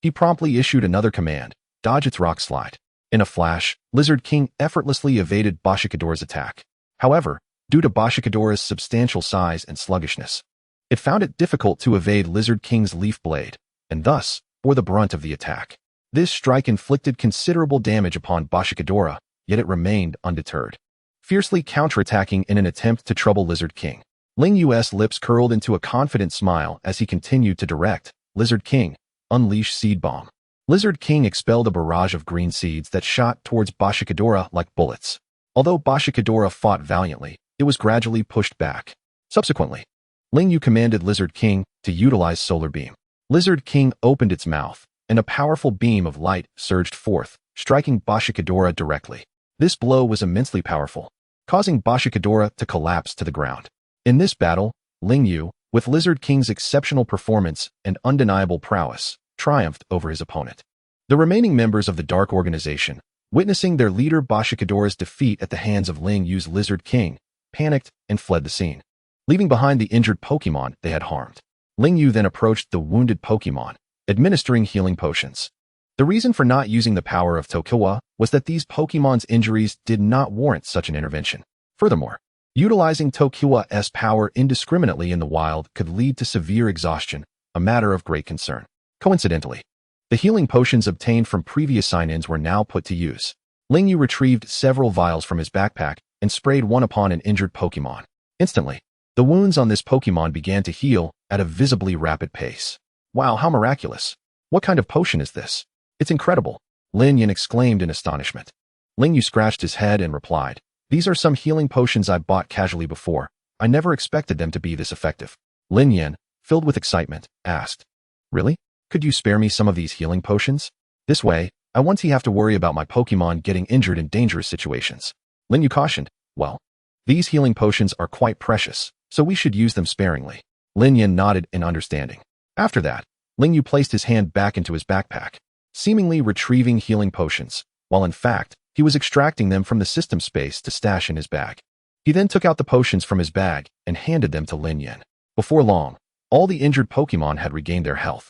Speaker 2: He promptly issued another command, dodge its Rock Slide. In a flash, Lizard King effortlessly evaded Boshikadora's attack. However, due to Boshikadora's substantial size and sluggishness, it found it difficult to evade Lizard King's Leaf Blade, and thus bore the brunt of the attack. This strike inflicted considerable damage upon Boshikadora, yet it remained undeterred, fiercely counterattacking in an attempt to trouble Lizard King. Ling Yu's lips curled into a confident smile as he continued to direct, Lizard King, unleash Seed Bomb. Lizard King expelled a barrage of green seeds that shot towards Boshikadora like bullets. Although Boshikadora fought valiantly, it was gradually pushed back. Subsequently, Ling Yu commanded Lizard King to utilize Solar Beam. Lizard King opened its mouth, and a powerful beam of light surged forth, striking Boshikadora directly. This blow was immensely powerful, causing Boshikadora to collapse to the ground. In this battle, Ling Yu, with Lizard King's exceptional performance and undeniable prowess, triumphed over his opponent. The remaining members of the Dark Organization, witnessing their leader Bashikadora's defeat at the hands of Ling Yu's Lizard King, panicked and fled the scene, leaving behind the injured Pokémon they had harmed. Ling Yu then approached the wounded Pokémon, administering healing potions. The reason for not using the power of Tokiwa was that these Pokémon's injuries did not warrant such an intervention. Furthermore, utilizing Tokiwa's power indiscriminately in the wild could lead to severe exhaustion, a matter of great concern. Coincidentally, the healing potions obtained from previous sign-ins were now put to use. Ling Yu retrieved several vials from his backpack and sprayed one upon an injured Pokémon. Instantly, the wounds on this Pokémon began to heal at a visibly rapid pace. Wow, how miraculous! What kind of potion is this? It's incredible, Lin Yan exclaimed in astonishment. Ling Yu scratched his head and replied, "These are some healing potions I bought casually before. I never expected them to be this effective." Lin Yan, filled with excitement, asked, "Really? Could you spare me some of these healing potions? This way, I won't have to worry about my Pokémon getting injured in dangerous situations." Lin Yu cautioned, "Well, these healing potions are quite precious, so we should use them sparingly." Lin Yan nodded in understanding. After that, Ling Yu placed his hand back into his backpack, seemingly retrieving healing potions, while in fact, he was extracting them from the system space to stash in his bag. He then took out the potions from his bag and handed them to Lin Yan. Before long, all the injured Pokémon had regained their health.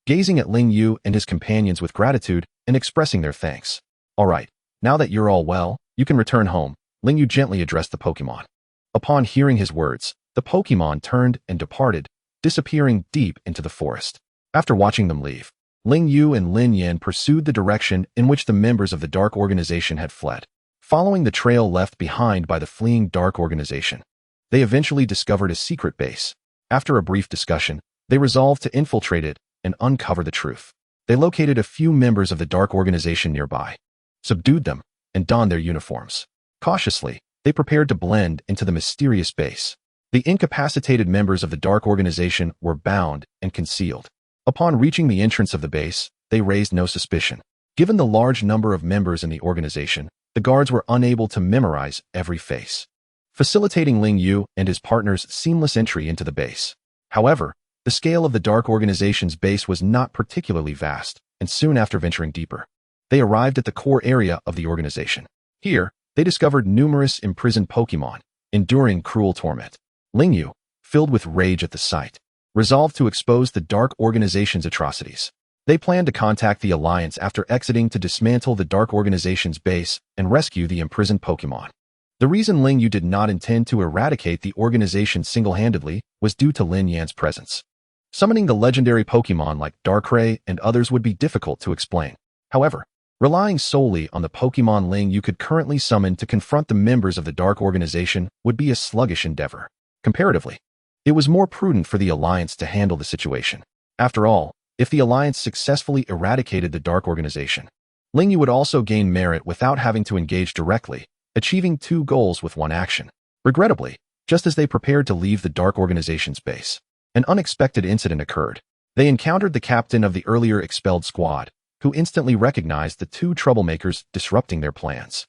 Speaker 2: Gazing at Ling Yu and his companions with gratitude and expressing their thanks. "All right, now that you're all well, you can return home," Ling Yu gently addressed the Pokémon. Upon hearing his words, the Pokémon turned and departed, disappearing deep into the forest. After watching them leave, Ling Yu and Lin Yan pursued the direction in which the members of the Dark Organization had fled. Following the trail left behind by the fleeing Dark Organization, they eventually discovered a secret base. After a brief discussion, they resolved to infiltrate it and uncover the truth. They located a few members of the Dark Organization nearby, subdued them, and donned their uniforms. Cautiously, they prepared to blend into the mysterious base. The incapacitated members of the Dark Organization were bound and concealed. Upon reaching the entrance of the base, they raised no suspicion. Given the large number of members in the organization, the guards were unable to memorize every face, facilitating Ling Yu and his partner's seamless entry into the base. However, the scale of the Dark Organization's base was not particularly vast, and soon after venturing deeper, they arrived at the core area of the organization. Here, they discovered numerous imprisoned Pokémon, enduring cruel torment. Ling Yu, filled with rage at the sight, resolved to expose the Dark Organization's atrocities. They planned to contact the Alliance after exiting to dismantle the Dark Organization's base and rescue the imprisoned Pokémon. The reason Ling Yu did not intend to eradicate the organization single-handedly was due to Lin Yan's presence. Summoning the legendary Pokémon like Darkrai and others would be difficult to explain. However, relying solely on the Pokémon Ling Yu could currently summon to confront the members of the Dark Organization would be a sluggish endeavor. Comparatively, it was more prudent for the Alliance to handle the situation. After all, if the Alliance successfully eradicated the Dark Organization, Ling Yu would also gain merit without having to engage directly, achieving two goals with one action. Regrettably, just as they prepared to leave the Dark Organization's base, an unexpected incident occurred. They encountered the captain of the earlier expelled squad, who instantly recognized the two troublemakers disrupting their plans.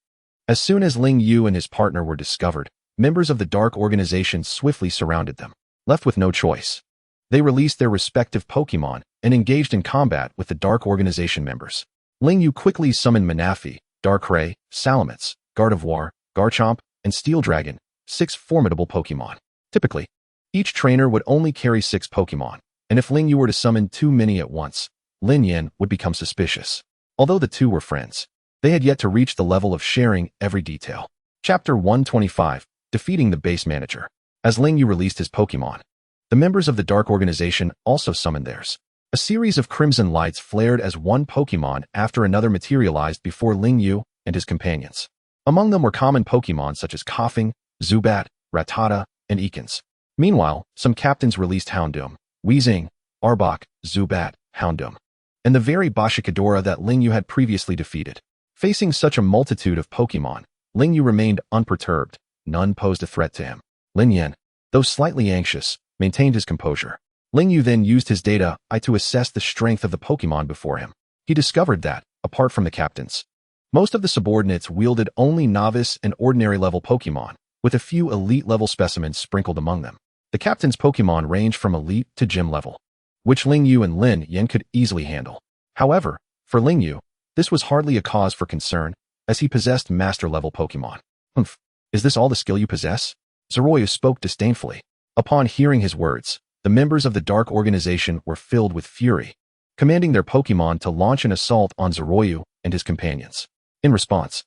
Speaker 2: As soon as Ling Yu and his partner were discovered, members of the Dark Organization swiftly surrounded them. Left with no choice, they released their respective Pokémon and engaged in combat with the Dark Organization members. Ling Yu quickly summoned Manaphy, Darkrai, Salamence, Gardevoir, Garchomp, and Steel Dragon, 6 formidable Pokémon. Typically, each trainer would only carry 6 Pokémon, and if Ling Yu were to summon too many at once, Lin Yan would become suspicious. Although the two were friends, they had yet to reach the level of sharing every detail. Chapter 125, Defeating the Base Manager. As Ling Yu released his Pokémon, the members of the Dark Organization also summoned theirs. A series of crimson lights flared as one Pokémon after another materialized before Ling Yu and his companions. Among them were common Pokémon such as Koffing, Zubat, Rattata, and Ekans. Meanwhile, some captains released Houndoom, Weezing, Arbok, Zubat, Houndoom, and the very Bashikadora that Ling Yu had previously defeated. Facing such a multitude of Pokémon, Ling Yu remained unperturbed. None posed a threat to him. Lin Yan, though slightly anxious, maintained his composure. Ling Yu then used his data eye to assess the strength of the Pokémon before him. He discovered that, apart from the captains, most of the subordinates wielded only novice and ordinary level Pokémon, with a few elite-level specimens sprinkled among them. The captain's Pokémon ranged from elite to gym level, which Ling Yu and Lin Yan could easily handle. However, for Ling Yu, this was hardly a cause for concern, as he possessed master-level Pokémon. "Humph, is this all the skill you possess?" Zeroyu spoke disdainfully. Upon hearing his words, the members of the Dark Organization were filled with fury, commanding their Pokémon to launch an assault on Zeroyu and his companions. In response,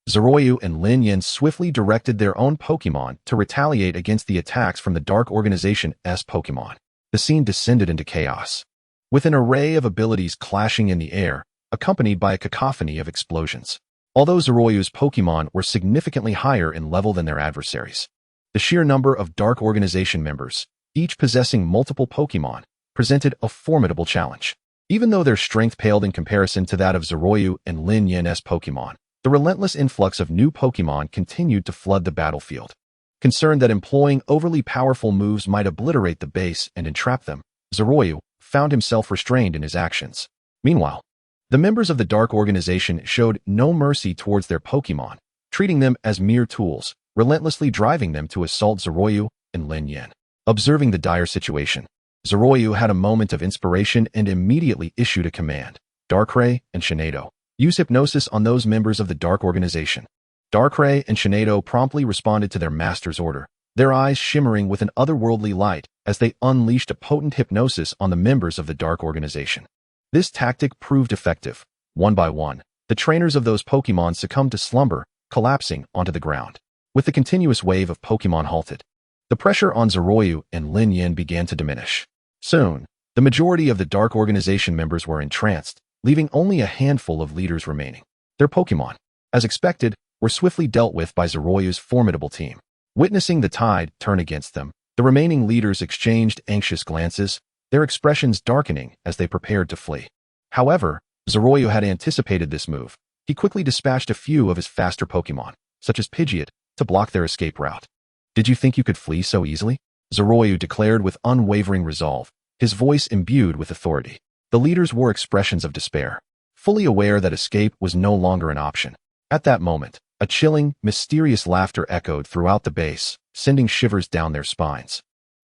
Speaker 2: Zeroyu and Lin Yan swiftly directed their own Pokémon to retaliate against the attacks from the Dark Organization's Pokémon. The scene descended into chaos, with an array of abilities clashing in the air, accompanied by a cacophony of explosions. Although Zeroyu's Pokémon were significantly higher in level than their adversaries, the sheer number of Dark Organization members, each possessing multiple Pokémon, presented a formidable challenge. Even though their strength paled in comparison to that of Zeroyu and Lin Yan's Pokémon, the relentless influx of new Pokémon continued to flood the battlefield. Concerned that employing overly powerful moves might obliterate the base and entrap them, Zeroyu found himself restrained in his actions. Meanwhile, the members of the Dark Organization showed no mercy towards their Pokémon, treating them as mere tools, relentlessly driving them to assault Zeroyu and Lin Yan. Observing the dire situation, Zeroyu had a moment of inspiration and immediately issued a command. Darkrai and Shinado, use hypnosis on those members of the Dark Organization. Darkrai and Shinado promptly responded to their master's order, their eyes shimmering with an otherworldly light as they unleashed a potent hypnosis on the members of the Dark Organization. This tactic proved effective. One by one, the trainers of those Pokémon succumbed to slumber, collapsing onto the ground. With the continuous wave of Pokémon halted, the pressure on Zeroyu and Lin Yan began to diminish. Soon, the majority of the Dark Organization members were entranced, leaving only a handful of leaders remaining. Their Pokémon, as expected, were swiftly dealt with by Zeroyu's formidable team. Witnessing the tide turn against them, the remaining leaders exchanged anxious glances, their expressions darkening as they prepared to flee. However, Zeroyu had anticipated this move. He quickly dispatched a few of his faster Pokémon, such as Pidgeot, to block their escape route. "Did you think you could flee so easily?" Zeroyu declared with unwavering resolve, his voice imbued with authority. The leaders wore expressions of despair, fully aware that escape was no longer an option. At that moment, a chilling, mysterious laughter echoed throughout the base, sending shivers down their spines,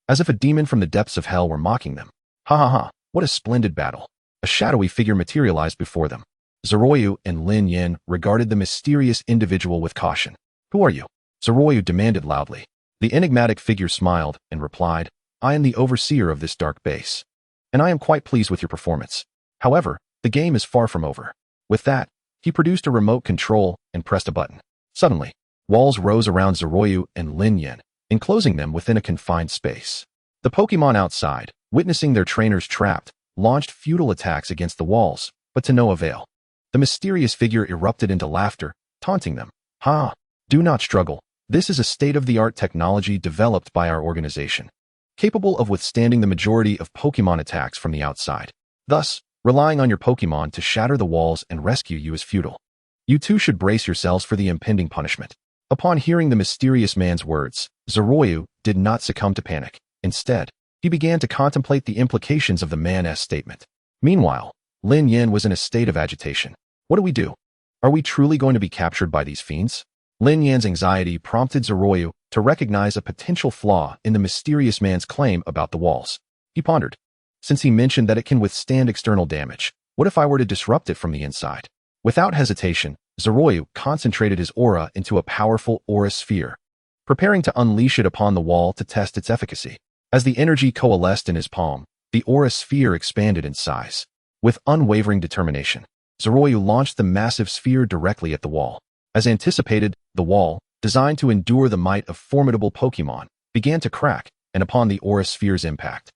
Speaker 2: as if a demon from the depths of hell were mocking them. "Ha ha ha, what a splendid battle!" A shadowy figure materialized before them. Zeroyu and Lin Yan regarded the mysterious individual with caution. "Who are you?" Zeroyu demanded loudly. The enigmatic figure smiled and replied, "I am the overseer of this dark base, and I am quite pleased with your performance. However, the game is far from over." With that, he produced a remote control and pressed a button. Suddenly, walls rose around Zeroyu and Lin Yan, enclosing them within a confined space. The Pokémon outside, witnessing their trainers trapped, launched futile attacks against the walls, but to no avail. The mysterious figure erupted into laughter, taunting them. "Ha! Do not struggle. This is a state-of-the-art technology developed by our organization, capable of withstanding the majority of Pokémon attacks from the outside. Thus, relying on your Pokémon to shatter the walls and rescue you is futile. You too should brace yourselves for the impending punishment." Upon hearing the mysterious man's words, Zeroyu did not succumb to panic. Instead, he began to contemplate the implications of the man's statement. Meanwhile, Lin Yan was in a state of agitation. "What do we do? Are we truly going to be captured by these fiends?" Lin Yan's anxiety prompted Zeroyu to recognize a potential flaw in the mysterious man's claim about the walls. He pondered. Since he mentioned that it can withstand external damage, what if I were to disrupt it from the inside? Without hesitation, Zeroyu concentrated his aura into a powerful aura sphere, preparing to unleash it upon the wall to test its efficacy. As the energy coalesced in his palm, the aura sphere expanded in size. With unwavering determination, Zeroyu launched the massive sphere directly at the wall. As anticipated, the wall, designed to endure the might of formidable Pokémon, began to crack, and upon the aura sphere's impact,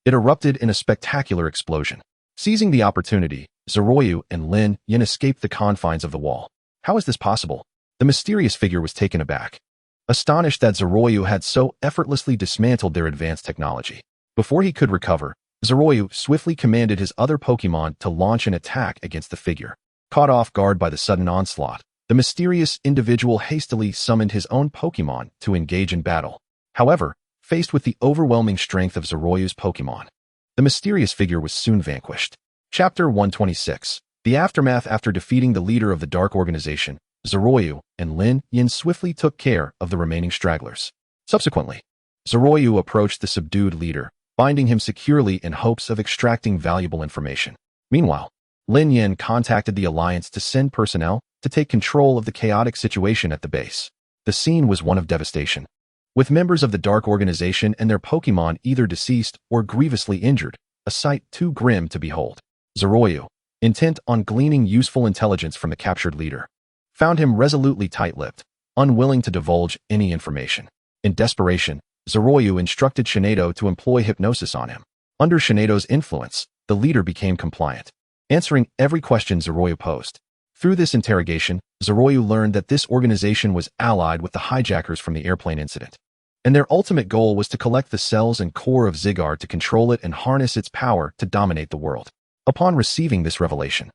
Speaker 2: it erupted in a spectacular explosion. Seizing the opportunity, Zeroyu and Lin Yan escaped the confines of the wall. "How is this possible?" The mysterious figure was taken aback, astonished that Zeroyu had so effortlessly dismantled their advanced technology. Before he could recover, Zeroyu swiftly commanded his other Pokémon to launch an attack against the figure. Caught off guard by the sudden onslaught, the mysterious individual hastily summoned his own Pokémon to engage in battle. However, faced with the overwhelming strength of Zeroyu's Pokémon, the mysterious figure was soon vanquished. Chapter 126. The aftermath. After defeating the leader of the Dark Organization, Zeroyu and Lin Yin swiftly took care of the remaining stragglers. Subsequently, Zeroyu approached the subdued leader, binding him securely in hopes of extracting valuable information. Meanwhile, Lin Yin contacted the Alliance to send personnel to take control of the chaotic situation at the base. The scene was one of devastation, with members of the Dark Organization and their Pokémon either deceased or grievously injured, a sight too grim to behold. Zeroyu, intent on gleaning useful intelligence from the captured leader, found him resolutely tight-lipped, unwilling to divulge any information. In desperation, Zeroyu instructed Shinedo to employ hypnosis on him. Under Shinedo's influence, the leader became compliant, answering every question Zeroyu posed. Through this interrogation, Zeroyu learned that this organization was allied with the hijackers from the airplane incident, and their ultimate goal was to collect the cells and core of Zygarde to control it and harness its power to dominate the world. Upon receiving this revelation,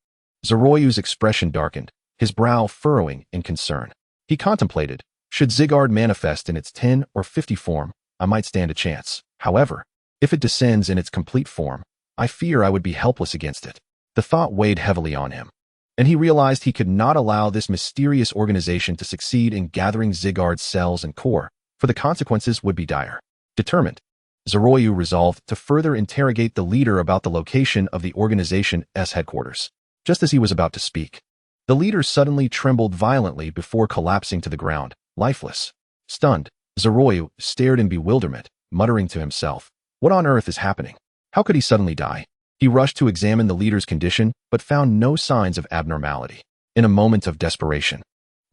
Speaker 2: Zeroyu's expression darkened, his brow furrowing in concern. He contemplated, should Zygarde manifest in its 10 or 50 form, I might stand a chance. However, if it descends in its complete form, I fear I would be helpless against it. The thought weighed heavily on him, and he realized he could not allow this mysterious organization to succeed in gathering Zygarde's cells and core, for the consequences would be dire. Determined, Zeroyu resolved to further interrogate the leader about the location of the organization's headquarters. Just as he was about to speak, the leader suddenly trembled violently before collapsing to the ground, lifeless. Stunned, Zeroyu stared in bewilderment, muttering to himself, "What on earth is happening? How could he suddenly die?" He rushed to examine the leader's condition, but found no signs of abnormality. In a moment of desperation,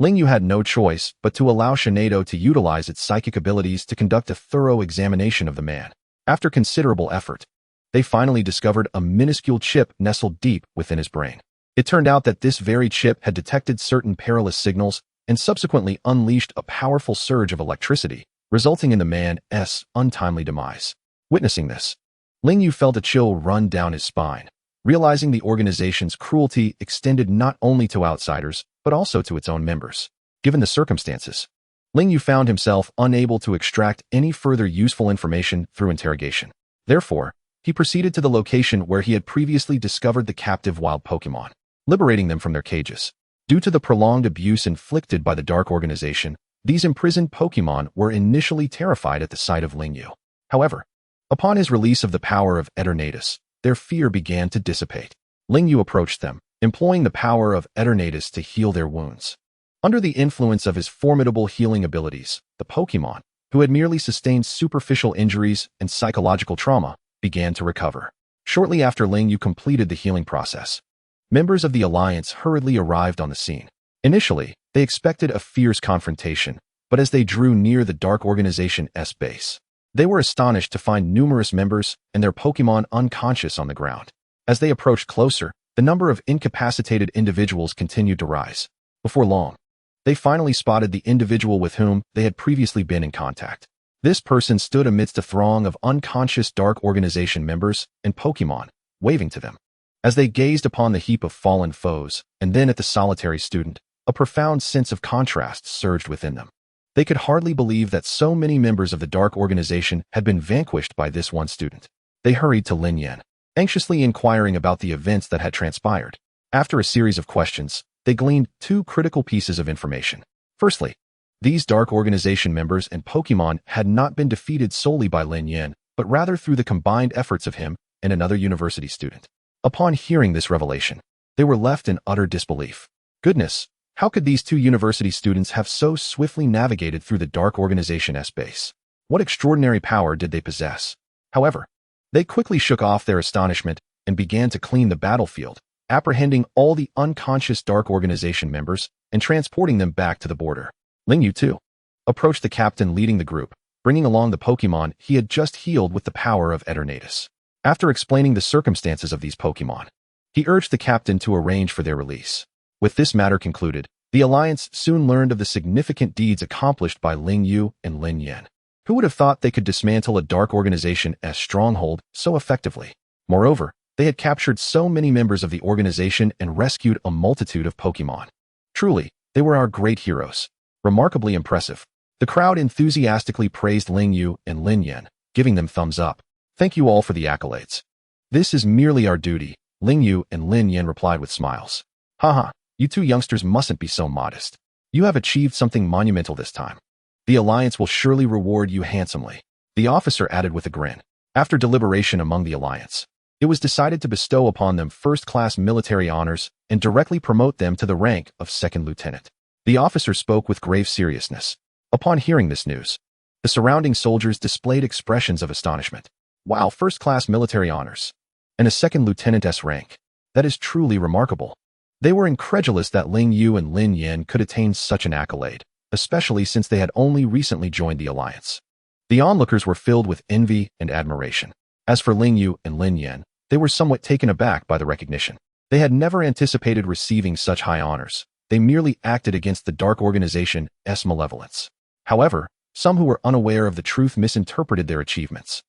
Speaker 2: Lingyu had no choice but to allow Shinedo to utilize its psychic abilities to conduct a thorough examination of the man. After considerable effort, they finally discovered a minuscule chip nestled deep within his brain. It turned out that this very chip had detected certain perilous signals and subsequently unleashed a powerful surge of electricity, resulting in the man's untimely demise. Witnessing this, Lingyu felt a chill run down his spine, realizing the organization's cruelty extended not only to outsiders, but also to its own members. Given the circumstances, Lingyu found himself unable to extract any further useful information through interrogation. Therefore, he proceeded to the location where he had previously discovered the captive wild Pokémon, liberating them from their cages. Due to the prolonged abuse inflicted by the Dark Organization, these imprisoned Pokémon were initially terrified at the sight of Lingyu. However, upon his release of the power of Eternatus, their fear began to dissipate. Lingyu approached them, employing the power of Eternatus to heal their wounds. Under the influence of his formidable healing abilities, the Pokémon, who had merely sustained superficial injuries and psychological trauma, began to recover. Shortly after Lingyu completed the healing process, members of the Alliance hurriedly arrived on the scene. Initially, they expected a fierce confrontation, but as they drew near the Dark Organization's base, they were astonished to find numerous members and their Pokémon unconscious on the ground. As they approached closer, the number of incapacitated individuals continued to rise. Before long, they finally spotted the individual with whom they had previously been in contact. This person stood amidst a throng of unconscious Dark Organization members and Pokémon, waving to them. As they gazed upon the heap of fallen foes, and then at the solitary student, a profound sense of contrast surged within them. They could hardly believe that so many members of the Dark Organization had been vanquished by this one student. They hurried to Lin Yin, anxiously inquiring about the events that had transpired. After a series of questions, they gleaned two critical pieces of information. Firstly, these Dark Organization members and Pokémon had not been defeated solely by Lin Yin, but rather through the combined efforts of him and another university student. Upon hearing this revelation, they were left in utter disbelief. Goodness, how could these two university students have so swiftly navigated through the Dark Organization's base? What extraordinary power did they possess? However, they quickly shook off their astonishment and began to clean the battlefield, apprehending all the unconscious Dark Organization members and transporting them back to the border. Lingyu, too, approached the captain leading the group, bringing along the Pokémon he had just healed with the power of Eternatus. After explaining the circumstances of these Pokémon, he urged the captain to arrange for their release. With this matter concluded, the Alliance soon learned of the significant deeds accomplished by Lingyu and Lin Yin. Who would have thought they could dismantle a Dark Organization's stronghold so effectively? Moreover, they had captured so many members of the organization and rescued a multitude of Pokémon. Truly, they were our great heroes. Remarkably impressive. The crowd enthusiastically praised Lingyu and Lin Yin, giving them thumbs up. Thank you all for the accolades. This is merely our duty, Lingyu and Lin Yin replied with smiles. Haha, you two youngsters mustn't be so modest. You have achieved something monumental this time. The Alliance will surely reward you handsomely. The officer added with a grin. After deliberation among the Alliance, it was decided to bestow upon them first-class military honors and directly promote them to the rank of second lieutenant. The officer spoke with grave seriousness. Upon hearing this news, the surrounding soldiers displayed expressions of astonishment. Wow, first-class military honors and a second lieutenant's rank. That is truly remarkable. They were incredulous that Ling Yu and Lin Yan could attain such an accolade, especially since they had only recently joined the Alliance. The onlookers were filled with envy and admiration. As for Ling Yu and Lin Yan, they were somewhat taken aback by the recognition. They had never anticipated receiving such high honors. They merely acted against the Dark Organization's malevolence. However, some who were unaware of the truth misinterpreted their achievements.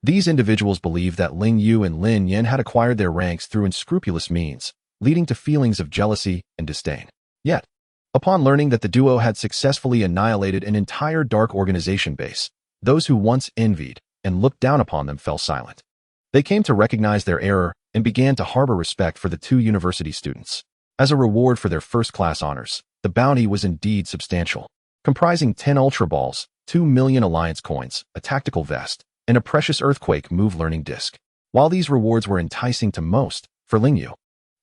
Speaker 2: These individuals believed that Ling Yu and Lin Yan had acquired their ranks through unscrupulous means, leading to feelings of jealousy and disdain. Yet, upon learning that the duo had successfully annihilated an entire Dark Organization base, those who once envied and looked down upon them fell silent. They came to recognize their error and began to harbor respect for the two university students. As a reward for their first-class honors, the bounty was indeed substantial, comprising 10 Ultra Balls, 2 million Alliance coins, a tactical vest, and a precious Earthquake Move Learning Disc. While these rewards were enticing to most, for Ling Yu,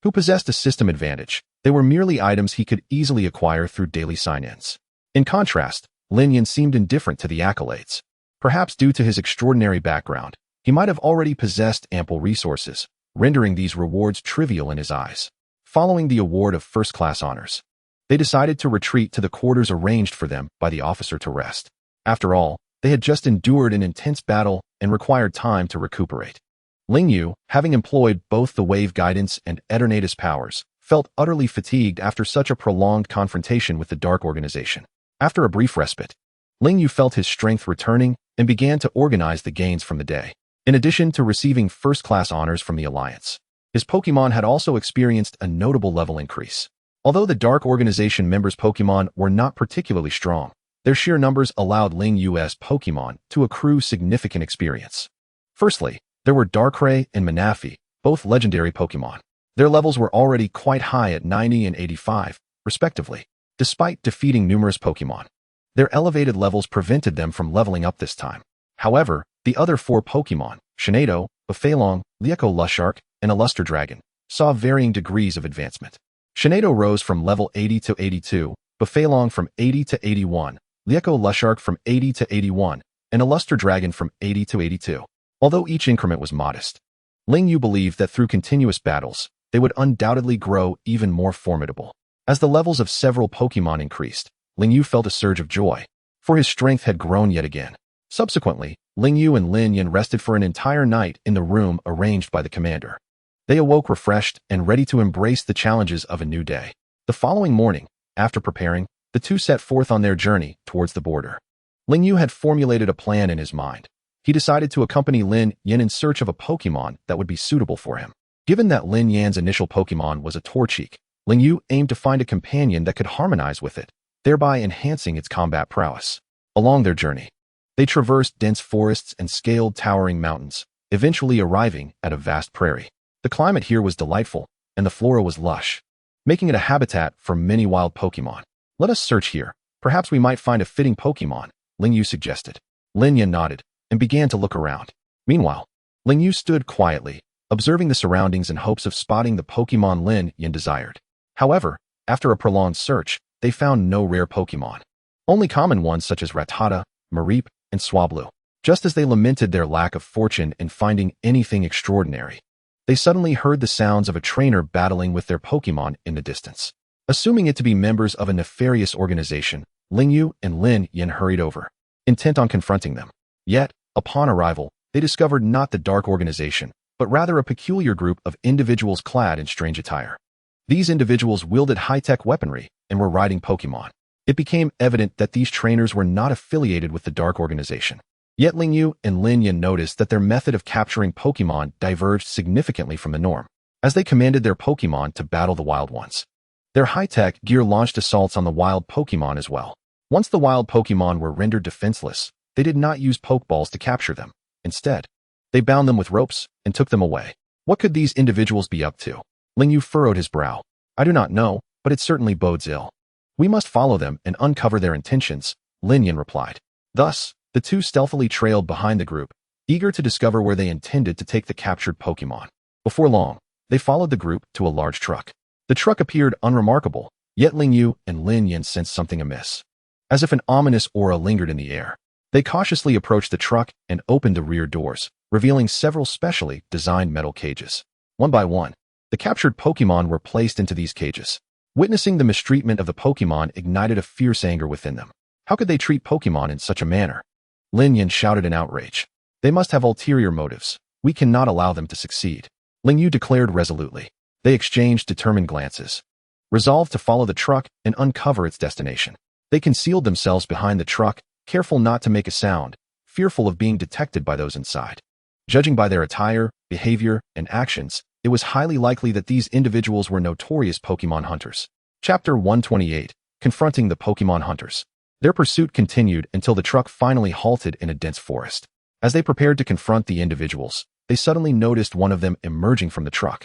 Speaker 2: who possessed a system advantage, they were merely items he could easily acquire through daily sign-ins. In contrast, Lin Yan seemed indifferent to the accolades. Perhaps due to his extraordinary background, he might have already possessed ample resources, rendering these rewards trivial in his eyes. Following the award of first-class honors, they decided to retreat to the quarters arranged for them by the officer to rest. After all, they had just endured an intense battle and required time to recuperate. Ling Yu, having employed both the wave guidance and Eternatus powers, felt utterly fatigued after such a prolonged confrontation with the Dark Organization. After a brief respite, Ling Yu felt his strength returning and began to organize the gains from the day. In addition to receiving first-class honors from the Alliance, his Pokémon had also experienced a notable level increase. Although the Dark Organization members' Pokémon were not particularly strong, their sheer numbers allowed Ling Yu's Pokémon to accrue significant experience. Firstly, there were Darkrai and Manaphy, both legendary Pokémon. Their levels were already quite high at 90 and 85, respectively. Despite defeating numerous Pokémon, their elevated levels prevented them from leveling up this time. However, the other 4 Pokémon, Shinado, Buffalong, Ecology, and Illustre Dragon, saw varying degrees of advancement. Shinado rose from level 80 to 82, Buffalong from 80 to 81, Ecology from 80 to 81, and Illustre Dragon from 80 to 82. Although each increment was modest, Ling Yu believed that through continuous battles, they would undoubtedly grow even more formidable. As the levels of several Pokémon increased, Ling Yu felt a surge of joy, for his strength had grown yet again. Subsequently, Ling Yu and Lin Yan rested for an entire night in the room arranged by the commander. They awoke refreshed and ready to embrace the challenges of a new day. The following morning, after preparing, the two set forth on their journey towards the border. Ling Yu had formulated a plan in his mind. He decided to accompany Lin Yan in search of a Pokémon that would be suitable for him. Given that Lin Yan's initial Pokémon was a Torchic, Ling Yu aimed to find a companion that could harmonize with it, thereby enhancing its combat prowess. Along their journey, they traversed dense forests and scaled towering mountains, eventually arriving at a vast prairie. The climate here was delightful, and the flora was lush, making it a habitat for many wild Pokémon. Let us search here. Perhaps we might find a fitting Pokémon, Ling Yu suggested. Lin Yan nodded and began to look around. Meanwhile, Ling Yu stood quietly, observing the surroundings in hopes of spotting the Pokémon Lin Yan desired. However, after a prolonged search, they found no rare Pokémon. Only common ones such as Rattata, Mareep, and Swablu. Just as they lamented their lack of fortune in finding anything extraordinary, they suddenly heard the sounds of a trainer battling with their Pokémon in the distance. Assuming it to be members of a nefarious organization, Ling Yu and Lin Yan hurried over, intent on confronting them. Yet, upon arrival, they discovered not the Dark Organization, but rather a peculiar group of individuals clad in strange attire. These individuals wielded high-tech weaponry and were riding Pokémon. It became evident that these trainers were not affiliated with the Dark Organization. Yet Ling Yu and Lin Yan noticed that their method of capturing Pokémon diverged significantly from the norm, as they commanded their Pokémon to battle the wild ones. Their high-tech gear launched assaults on the wild Pokémon as well. Once the wild Pokémon were rendered defenseless, they did not use Pokeballs to capture them. Instead, they bound them with ropes and took them away. What could these individuals be up to? Ling Yu furrowed his brow. I do not know, but it certainly bodes ill. We must follow them and uncover their intentions, Lin Yin replied. Thus, the two stealthily trailed behind the group, eager to discover where they intended to take the captured Pokémon. Before long, they followed the group to a large truck. The truck appeared unremarkable, yet Ling Yu and Lin Yin sensed something amiss. As if an ominous aura lingered in the air, they cautiously approached the truck and opened the rear doors, revealing several specially designed metal cages. One by one, the captured Pokémon were placed into these cages. Witnessing the mistreatment of the Pokémon ignited a fierce anger within them. How could they treat Pokémon in such a manner? Lin Yin shouted in outrage. They must have ulterior motives. We cannot allow them to succeed. Ling Yu declared resolutely. They exchanged determined glances, resolved to follow the truck and uncover its destination. They concealed themselves behind the truck, careful not to make a sound, fearful of being detected by those inside. Judging by their attire, behavior, and actions, it was highly likely that these individuals were notorious Pokémon hunters. Chapter 128, Confronting the Pokémon Hunters. Their pursuit continued until the truck finally halted in a dense forest. As they prepared to confront the individuals, they suddenly noticed one of them emerging from the truck,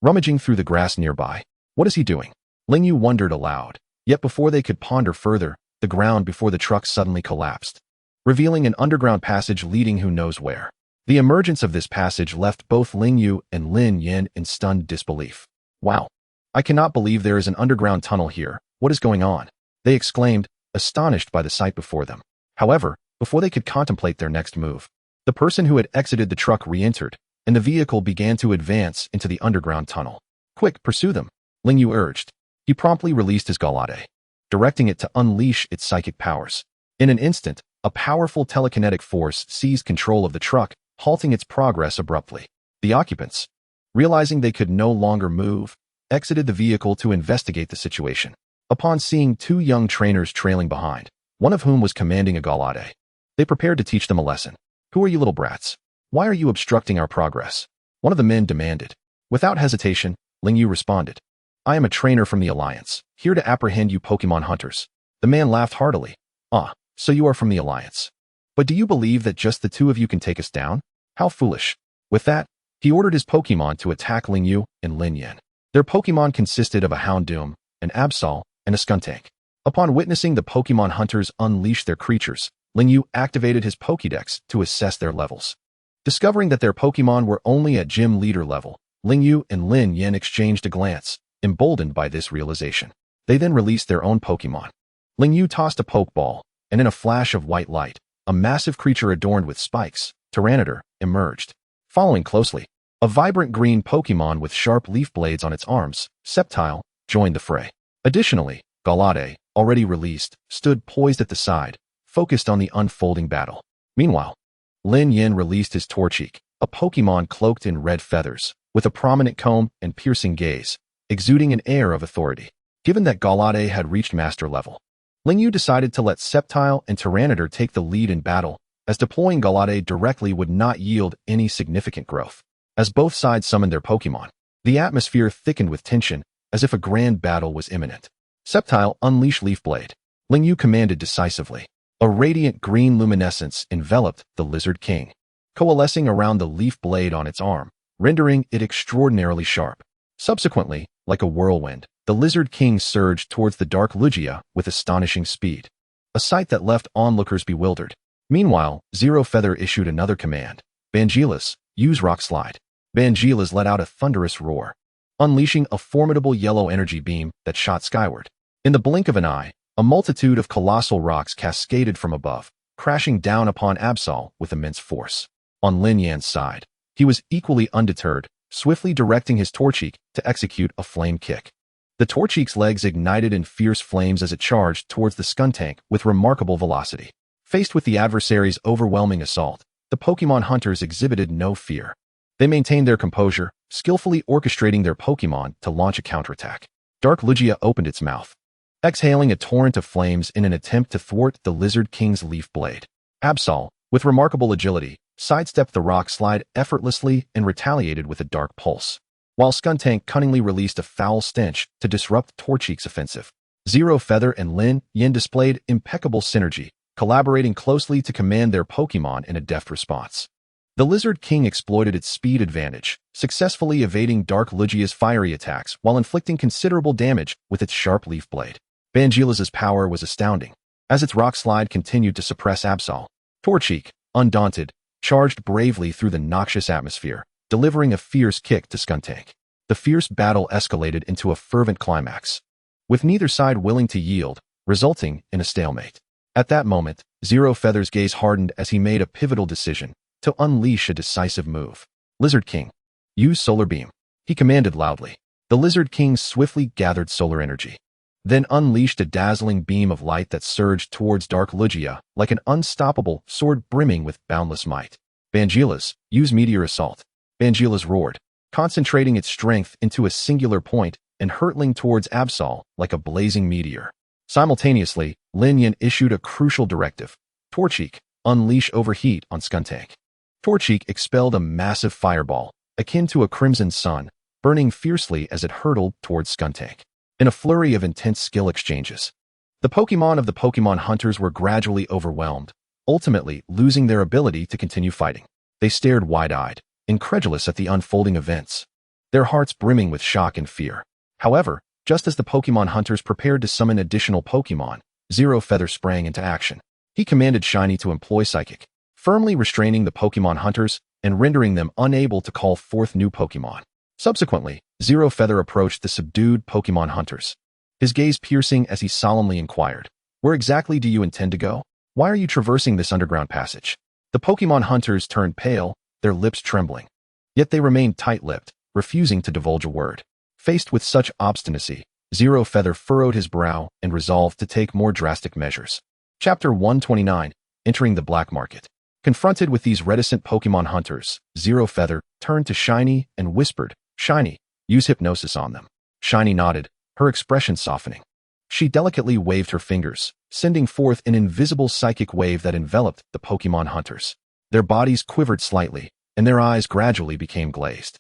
Speaker 2: rummaging through the grass nearby. What is he doing? Ling Yu wondered aloud. Yet before they could ponder further, the ground before the truck suddenly collapsed, revealing an underground passage leading who knows where. The emergence of this passage left both Ling Yu and Lin Yin in stunned disbelief. Wow! I cannot believe there is an underground tunnel here. What is going on? They exclaimed, astonished by the sight before them. However, before they could contemplate their next move, the person who had exited the truck re-entered, and the vehicle began to advance into the underground tunnel. Quick, pursue them, Ling Yu urged. He promptly released his Gyarados, directing it to unleash its psychic powers. In an instant, a powerful telekinetic force seized control of the truck, halting its progress abruptly. The occupants, realizing they could no longer move, exited the vehicle to investigate the situation. Upon seeing two young trainers trailing behind, one of whom was commanding a Gyarados, they prepared to teach them a lesson. Who are you little brats? Why are you obstructing our progress? One of the men demanded. Without hesitation, Ling Yu responded. I am a trainer from the Alliance, here to apprehend you Pokémon hunters. The man laughed heartily. Ah, so you are from the Alliance. But do you believe that just the two of you can take us down? How foolish. With that, he ordered his Pokémon to attack Ling Yu and Lin Yin. Their Pokémon consisted of a Houndoom, an Absol, and a Skuntank. Upon witnessing the Pokémon hunters unleash their creatures, Ling Yu activated his Pokédex to assess their levels. Discovering that their Pokémon were only at gym leader level, Ling Yu and Lin Yin exchanged a glance, emboldened by this realization. They then released their own Pokémon. Ling Yu tossed a Pokeball, and in a flash of white light, a massive creature adorned with spikes, Tyranitar, emerged. Following closely, a vibrant green Pokémon with sharp leaf blades on its arms, Sceptile, joined the fray. Additionally, Gyarados, already released, stood poised at the side, focused on the unfolding battle. Meanwhile, Lin Yin released his Torchic, a Pokémon cloaked in red feathers, with a prominent comb and piercing gaze, exuding an air of authority. Given that Gyarados had reached master level, Ling Yu decided to let Sceptile and Tyranitar take the lead in battle, as deploying Gyarados directly would not yield any significant growth. As both sides summoned their Pokémon, the atmosphere thickened with tension, as if a grand battle was imminent. Sceptile unleashed Leaf Blade. Ling Yu commanded decisively. A radiant green luminescence enveloped the Lizard King, coalescing around the leaf blade on its arm, rendering it extraordinarily sharp. Subsequently, like a whirlwind, the Lizard King surged towards the Dark Lugia with astonishing speed, a sight that left onlookers bewildered. Meanwhile, Zero Feather issued another command. Bangilas, use Rock Slide. Bangilas let out a thunderous roar, unleashing a formidable yellow energy beam that shot skyward. In the blink of an eye, a multitude of colossal rocks cascaded from above, crashing down upon Absol with immense force. On Lin Yan's side, he was equally undeterred, swiftly directing his Torchic to execute a flame kick. The Torchic's legs ignited in fierce flames as it charged towards the Skuntank with remarkable velocity. Faced with the adversary's overwhelming assault, the Pokémon hunters exhibited no fear. They maintained their composure, skillfully orchestrating their Pokémon to launch a counterattack. Dark Lugia opened its mouth, exhaling a torrent of flames in an attempt to thwart the Lizard King's leaf blade. Absol, with remarkable agility, sidestepped the rock slide effortlessly and retaliated with a dark pulse, while Skuntank cunningly released a foul stench to disrupt Torchic's offensive. Zero Feather and Lin Yin displayed impeccable synergy, collaborating closely to command their Pokémon in a deft response. The Lizard King exploited its speed advantage, successfully evading Dark Lugia's fiery attacks while inflicting considerable damage with its sharp leaf blade. Bangila's power was astounding. As its rock slide continued to suppress Absol, Torchic, undaunted, charged bravely through the noxious atmosphere, delivering a fierce kick to Skuntank. The fierce battle escalated into a fervent climax, with neither side willing to yield, resulting in a stalemate. At that moment, Zero Feather's gaze hardened as he made a pivotal decision to unleash a decisive move. Lizard King, use Solar Beam, he commanded loudly. The Lizard King swiftly gathered solar energy, then unleashed a dazzling beam of light that surged towards Dark Lugia like an unstoppable sword brimming with boundless might. Bangila's, use Meteor Assault. Bangila's roared, concentrating its strength into a singular point and hurtling towards Absol like a blazing meteor. Simultaneously, Lin Yin issued a crucial directive. Torchic, unleash Overheat on Skuntank. Torchic expelled a massive fireball, akin to a crimson sun, burning fiercely as it hurtled towards Skuntank. In a flurry of intense skill exchanges, the Pokémon of the Pokémon hunters were gradually overwhelmed, ultimately losing their ability to continue fighting. They stared wide-eyed, incredulous at the unfolding events, their hearts brimming with shock and fear. However, just as the Pokémon hunters prepared to summon additional Pokémon, Zero Feather sprang into action. He commanded Shiny to employ Psychic, firmly restraining the Pokémon hunters and rendering them unable to call forth new Pokémon. Subsequently, Zero Feather approached the subdued Pokémon hunters, his gaze piercing as he solemnly inquired, "Where exactly do you intend to go? Why are you traversing this underground passage?" The Pokémon hunters turned pale, their lips trembling. Yet they remained tight-lipped, refusing to divulge a word. Faced with such obstinacy, Zero Feather furrowed his brow and resolved to take more drastic measures. Chapter 129, Entering the Black Market. Confronted with these reticent Pokémon hunters, Zero Feather turned to Shiny and whispered, "Shiny, use hypnosis on them." Shiny nodded, her expression softening. She delicately waved her fingers, sending forth an invisible psychic wave that enveloped the Pokémon hunters. Their bodies quivered slightly, and their eyes gradually became glazed.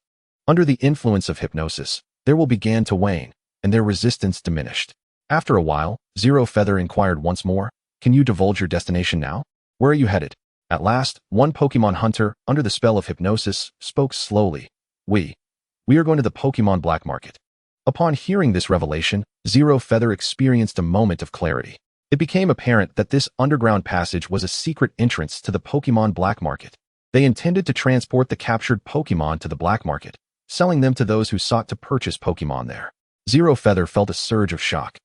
Speaker 2: Under the influence of hypnosis, their will began to wane, and their resistance diminished. After a while, Zero Feather inquired once more, "Can you divulge your destination now? Where are you headed?" At last, one Pokémon hunter, under the spell of hypnosis, spoke slowly. We are going to the Pokémon Black Market." Upon hearing this revelation, Zero Feather experienced a moment of clarity. It became apparent that this underground passage was a secret entrance to the Pokémon Black Market. They intended to transport the captured Pokémon to the Black Market, selling them to those who sought to purchase Pokémon there. Zero Feather felt a surge of shock.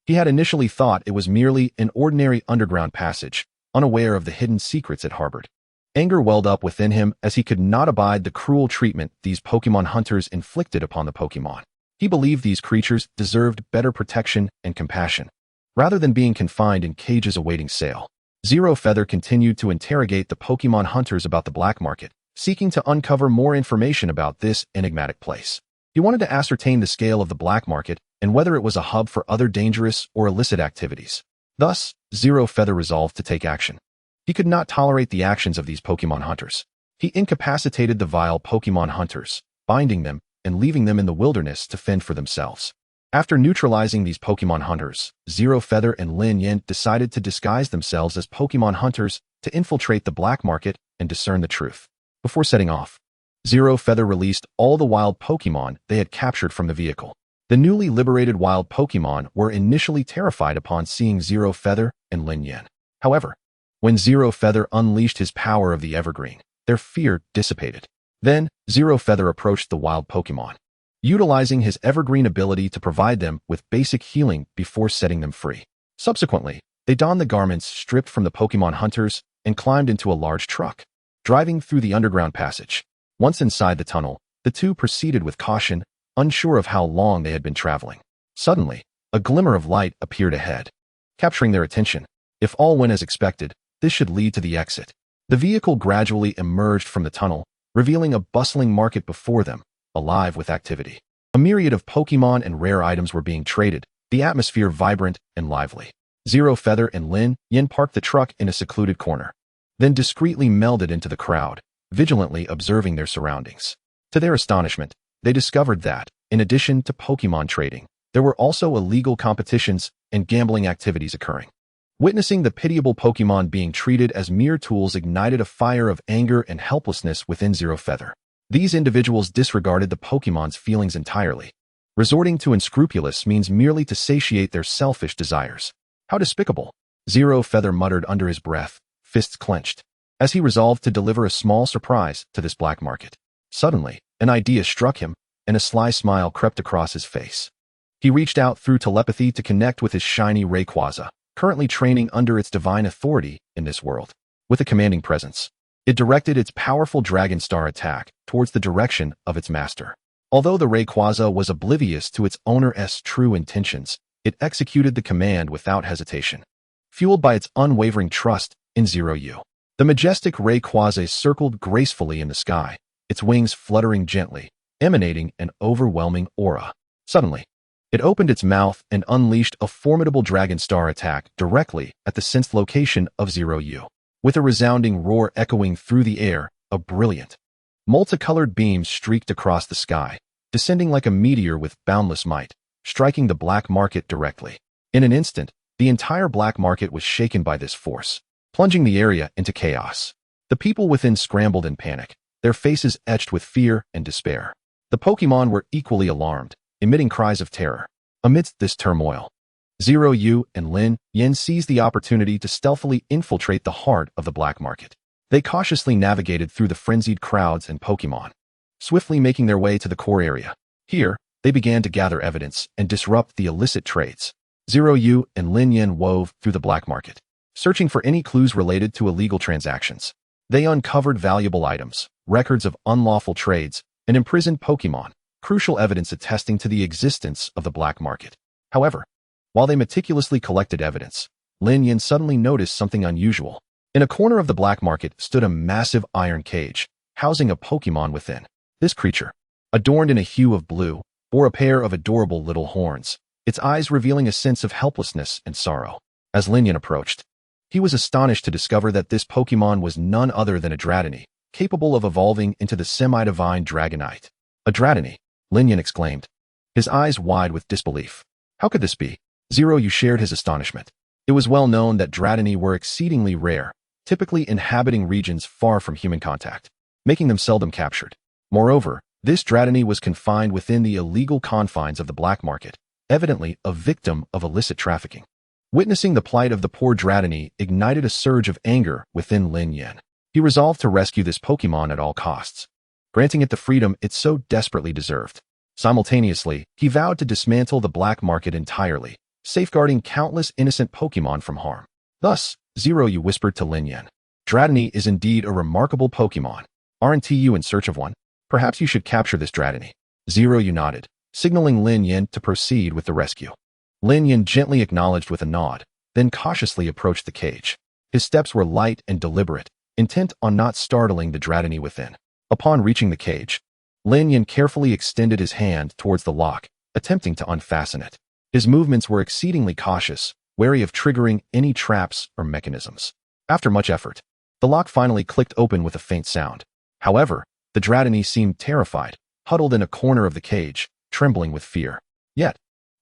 Speaker 2: He had initially thought it was merely an ordinary underground passage, unaware of the hidden secrets it harbored. Anger welled up within him as he could not abide the cruel treatment these Pokémon hunters inflicted upon the Pokémon. He believed these creatures deserved better protection and compassion, rather than being confined in cages awaiting sale. Zero Feather continued to interrogate the Pokémon hunters about the black market, seeking to uncover more information about this enigmatic place. He wanted to ascertain the scale of the black market and whether it was a hub for other dangerous or illicit activities. Thus, Zero Feather resolved to take action. He could not tolerate the actions of these Pokémon hunters. He incapacitated the vile Pokémon hunters, binding them and leaving them in the wilderness to fend for themselves. After neutralizing these Pokémon hunters, Zero Feather and Lin Yin decided to disguise themselves as Pokémon hunters to infiltrate the black market and discern the truth. Before setting off, Zero Feather released all the wild Pokémon they had captured from the vehicle. The newly liberated wild Pokémon were initially terrified upon seeing Zero Feather and Lin Yin. However, when Zero Feather unleashed his power of the Evergreen, their fear dissipated. Then, Zero Feather approached the wild Pokémon, utilizing his Evergreen ability to provide them with basic healing before setting them free. Subsequently, they donned the garments stripped from the Pokémon hunters and climbed into a large truck, driving through the underground passage. Once inside the tunnel, the two proceeded with caution, unsure of how long they had been traveling. Suddenly, a glimmer of light appeared ahead, capturing their attention. If all went as expected, this should lead to the exit. The vehicle gradually emerged from the tunnel, revealing a bustling market before them, alive with activity. A myriad of Pokémon and rare items were being traded, the atmosphere vibrant and lively. Zero Feather and Lin Yin parked the truck in a secluded corner, then discreetly melded into the crowd, vigilantly observing their surroundings. To their astonishment, they discovered that, in addition to Pokémon trading, there were also illegal competitions and gambling activities occurring. Witnessing the pitiable Pokémon being treated as mere tools ignited a fire of anger and helplessness within Zero Feather. These individuals disregarded the Pokémon's feelings entirely, Resorting to unscrupulous means merely to satiate their selfish desires. How despicable! Zero Feather muttered under his breath, fists clenched, as he resolved to deliver a small surprise to this black market. Suddenly, an idea struck him, and a sly smile crept across his face. He reached out through telepathy to connect with his shiny Rayquaza, currently training under its divine authority in this world. With a commanding presence, it directed its powerful Dragon Star attack towards the direction of its master. Although the Rayquaza was oblivious to its owner's true intentions, it executed the command without hesitation, fueled by its unwavering trust in Zeroyu. The majestic Rayquaza circled gracefully in the sky, its wings fluttering gently, emanating an overwhelming aura. Suddenly, it opened its mouth and unleashed a formidable Dragon Star attack directly at the sensed location of Zeroyu. With a resounding roar echoing through the air, a brilliant, multicolored beam streaked across the sky, descending like a meteor with boundless might, striking the black market directly. In an instant, the entire black market was shaken by this force, plunging the area into chaos. The people within scrambled in panic, their faces etched with fear and despair. The Pokémon were equally alarmed, emitting cries of terror. Amidst this turmoil, Zeroyu and Lin Yen seized the opportunity to stealthily infiltrate the heart of the black market. They cautiously navigated through the frenzied crowds and Pokémon, swiftly making their way to the core area. Here, they began to gather evidence and disrupt the illicit trades. Zeroyu and Lin Yen wove through the black market, searching for any clues related to illegal transactions. They uncovered valuable items, records of unlawful trades, and imprisoned Pokémon, crucial evidence attesting to the existence of the black market. However, while they meticulously collected evidence, Lin Yen suddenly noticed something unusual. In a corner of the black market stood a massive iron cage, housing a Pokémon within. This creature, adorned in a hue of blue, bore a pair of adorable little horns, its eyes revealing a sense of helplessness and sorrow. As Lin Yen approached, he was astonished to discover that this Pokémon was none other than a Dratini, capable of evolving into the semi-divine Dragonite. A Dratini, Lin Yen exclaimed, his eyes wide with disbelief. How could this be? Zeroyu shared his astonishment. It was well known that Dratini were exceedingly rare, typically inhabiting regions far from human contact, making them seldom captured. Moreover, this Dratini was confined within the illegal confines of the black market, evidently a victim of illicit trafficking. Witnessing the plight of the poor Dratini ignited a surge of anger within Lin Yen. He resolved to rescue this Pokémon at all costs, granting it the freedom it so desperately deserved. Simultaneously, he vowed to dismantle the black market entirely, safeguarding countless innocent Pokémon from harm. Thus, Zeroyu whispered to Lin Yen, "Dratini is indeed a remarkable Pokémon. Aren't you in search of one? Perhaps you should capture this Dratini." Zeroyu nodded, signaling Lin Yen to proceed with the rescue. Lin Yen gently acknowledged with a nod, then cautiously approached the cage. His steps were light and deliberate, intent on not startling the Dratini within. Upon reaching the cage, Lin Yen carefully extended his hand towards the lock, attempting to unfasten it. His movements were exceedingly cautious, wary of triggering any traps or mechanisms. After much effort, the lock finally clicked open with a faint sound. However, the Dratini seemed terrified, huddled in a corner of the cage, trembling with fear. Yet,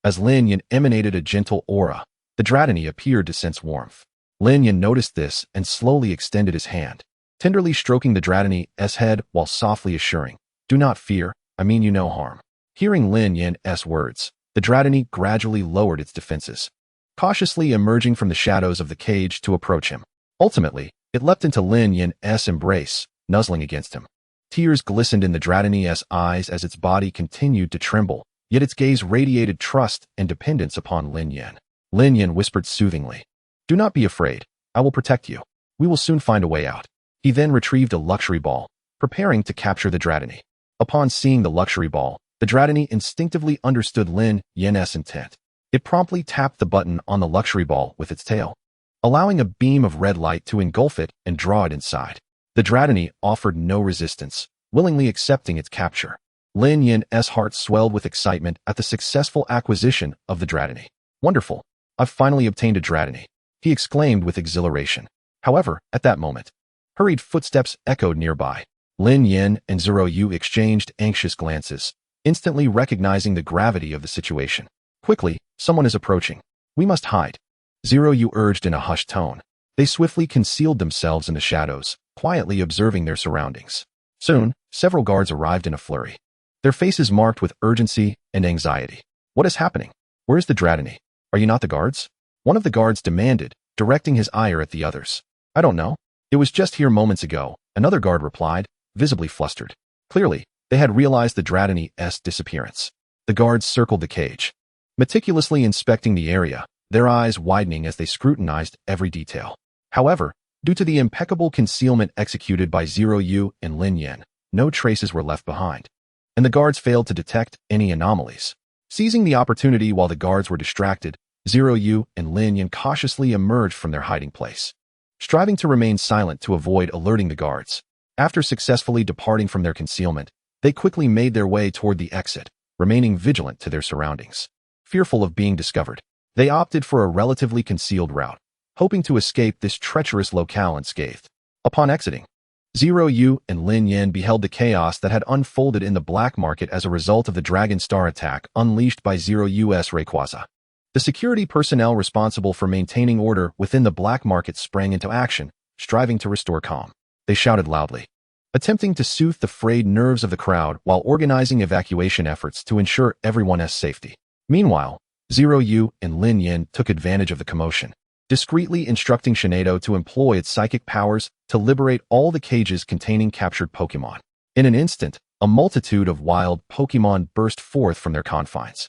Speaker 2: as Lin Yen emanated a gentle aura, the Dratini appeared to sense warmth. Lin Yen noticed this and slowly extended his hand, tenderly stroking the Dratini's head while softly assuring, "Do not fear, I mean you no harm." Hearing Lin Yen's words, the Dratini gradually lowered its defenses, cautiously emerging from the shadows of the cage to approach him. Ultimately, it leapt into Lin Yen's embrace, nuzzling against him. Tears glistened in the Dratini's eyes as its body continued to tremble, yet its gaze radiated trust and dependence upon Lin Yen. Lin Yen whispered soothingly, "Do not be afraid, I will protect you. We will soon find a way out." He then retrieved a luxury ball, preparing to capture the Dratini. Upon seeing the luxury ball, the Dratini instinctively understood Lin Yen's intent. It promptly tapped the button on the luxury ball with its tail, allowing a beam of red light to engulf it and draw it inside. The Dratini offered no resistance, willingly accepting its capture. Lin Yen's heart swelled with excitement at the successful acquisition of the Dratini. "Wonderful! I've finally obtained a Dratini," he exclaimed with exhilaration. However, at that moment, hurried footsteps echoed nearby. Lin Yen and Zeroyu exchanged anxious glances, instantly recognizing the gravity of the situation. "Quickly, someone is approaching. We must hide," Zeroyu urged in a hushed tone. They swiftly concealed themselves in the shadows, quietly observing their surroundings. Soon, several guards arrived in a flurry. their faces marked with urgency and anxiety. What is happening? Where's the Dratini? Are you not the guards? One of the guards demanded, directing his ire at the others. I don't know. It was just here moments ago, another guard replied, visibly flustered. Clearly, they had realized the Dratini's disappearance. The guards circled the cage, meticulously inspecting the area, their eyes widening as they scrutinized every detail. However, due to the impeccable concealment executed by Zeroyu and Lin Yan, no traces were left behind, and the guards failed to detect any anomalies. Seizing the opportunity while the guards were distracted, Zeroyu and Lin Yan cautiously emerged from their hiding place, striving to remain silent to avoid alerting the guards. After successfully departing from their concealment, they quickly made their way toward the exit, remaining vigilant to their surroundings. Fearful of being discovered, they opted for a relatively concealed route, hoping to escape this treacherous locale unscathed. Upon exiting, Zeroyu and Lin Yan beheld the chaos that had unfolded in the black market as a result of the Dragon Star attack unleashed by Zeroyu's Rayquaza. The security personnel responsible for maintaining order within the black market sprang into action, striving to restore calm. They shouted loudly, attempting to soothe the frayed nerves of the crowd while organizing evacuation efforts to ensure everyone's safety. Meanwhile, Zeroyu and Lin Yan took advantage of the commotion, discreetly instructing Shinado to employ its psychic powers to liberate all the cages containing captured Pokémon. In an instant, a multitude of wild Pokémon burst forth from their confines,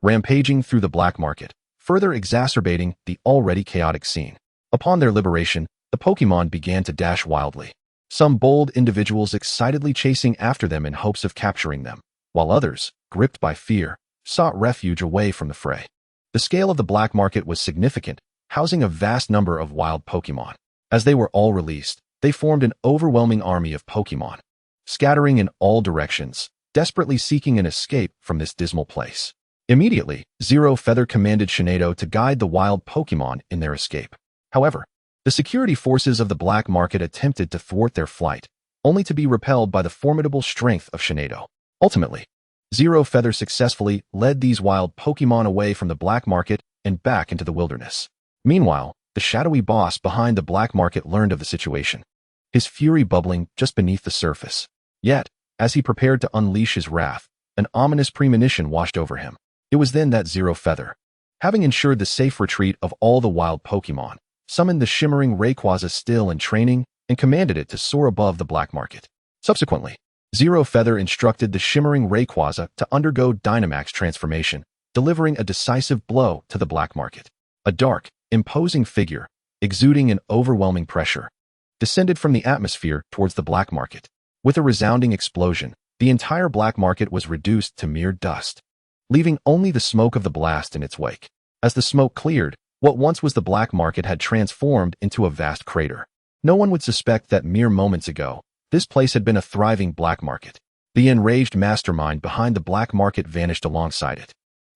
Speaker 2: rampaging through the black market, further exacerbating the already chaotic scene. Upon their liberation, the Pokémon began to dash wildly, some bold individuals excitedly chasing after them in hopes of capturing them, while others, gripped by fear, sought refuge away from the fray. The scale of the black market was significant, housing a vast number of wild Pokémon. As they were all released, they formed an overwhelming army of Pokémon, scattering in all directions, desperately seeking an escape from this dismal place. Immediately, Zero Feather commanded Shinado to guide the wild Pokémon in their escape. However, the security forces of the black market attempted to thwart their flight, only to be repelled by the formidable strength of Shinado. Ultimately, Zero Feather successfully led these wild Pokémon away from the black market and back into the wilderness. Meanwhile, the shadowy boss behind the black market learned of the situation, his fury bubbling just beneath the surface. Yet, as he prepared to unleash his wrath, an ominous premonition washed over him. It was then that Zero Feather, having ensured the safe retreat of all the wild Pokémon, summoned the shimmering Rayquaza still in training and commanded it to soar above the black market. Subsequently, Zero Feather instructed the shimmering Rayquaza to undergo Dynamax transformation, delivering a decisive blow to the black market. A dark, imposing figure, exuding an overwhelming pressure, descended from the atmosphere towards the black market. With a resounding explosion, the entire black market was reduced to mere dust, leaving only the smoke of the blast in its wake. As the smoke cleared, what once was the black market had transformed into a vast crater. No one would suspect that mere moments ago, this place had been a thriving black market. The enraged mastermind behind the black market vanished alongside it,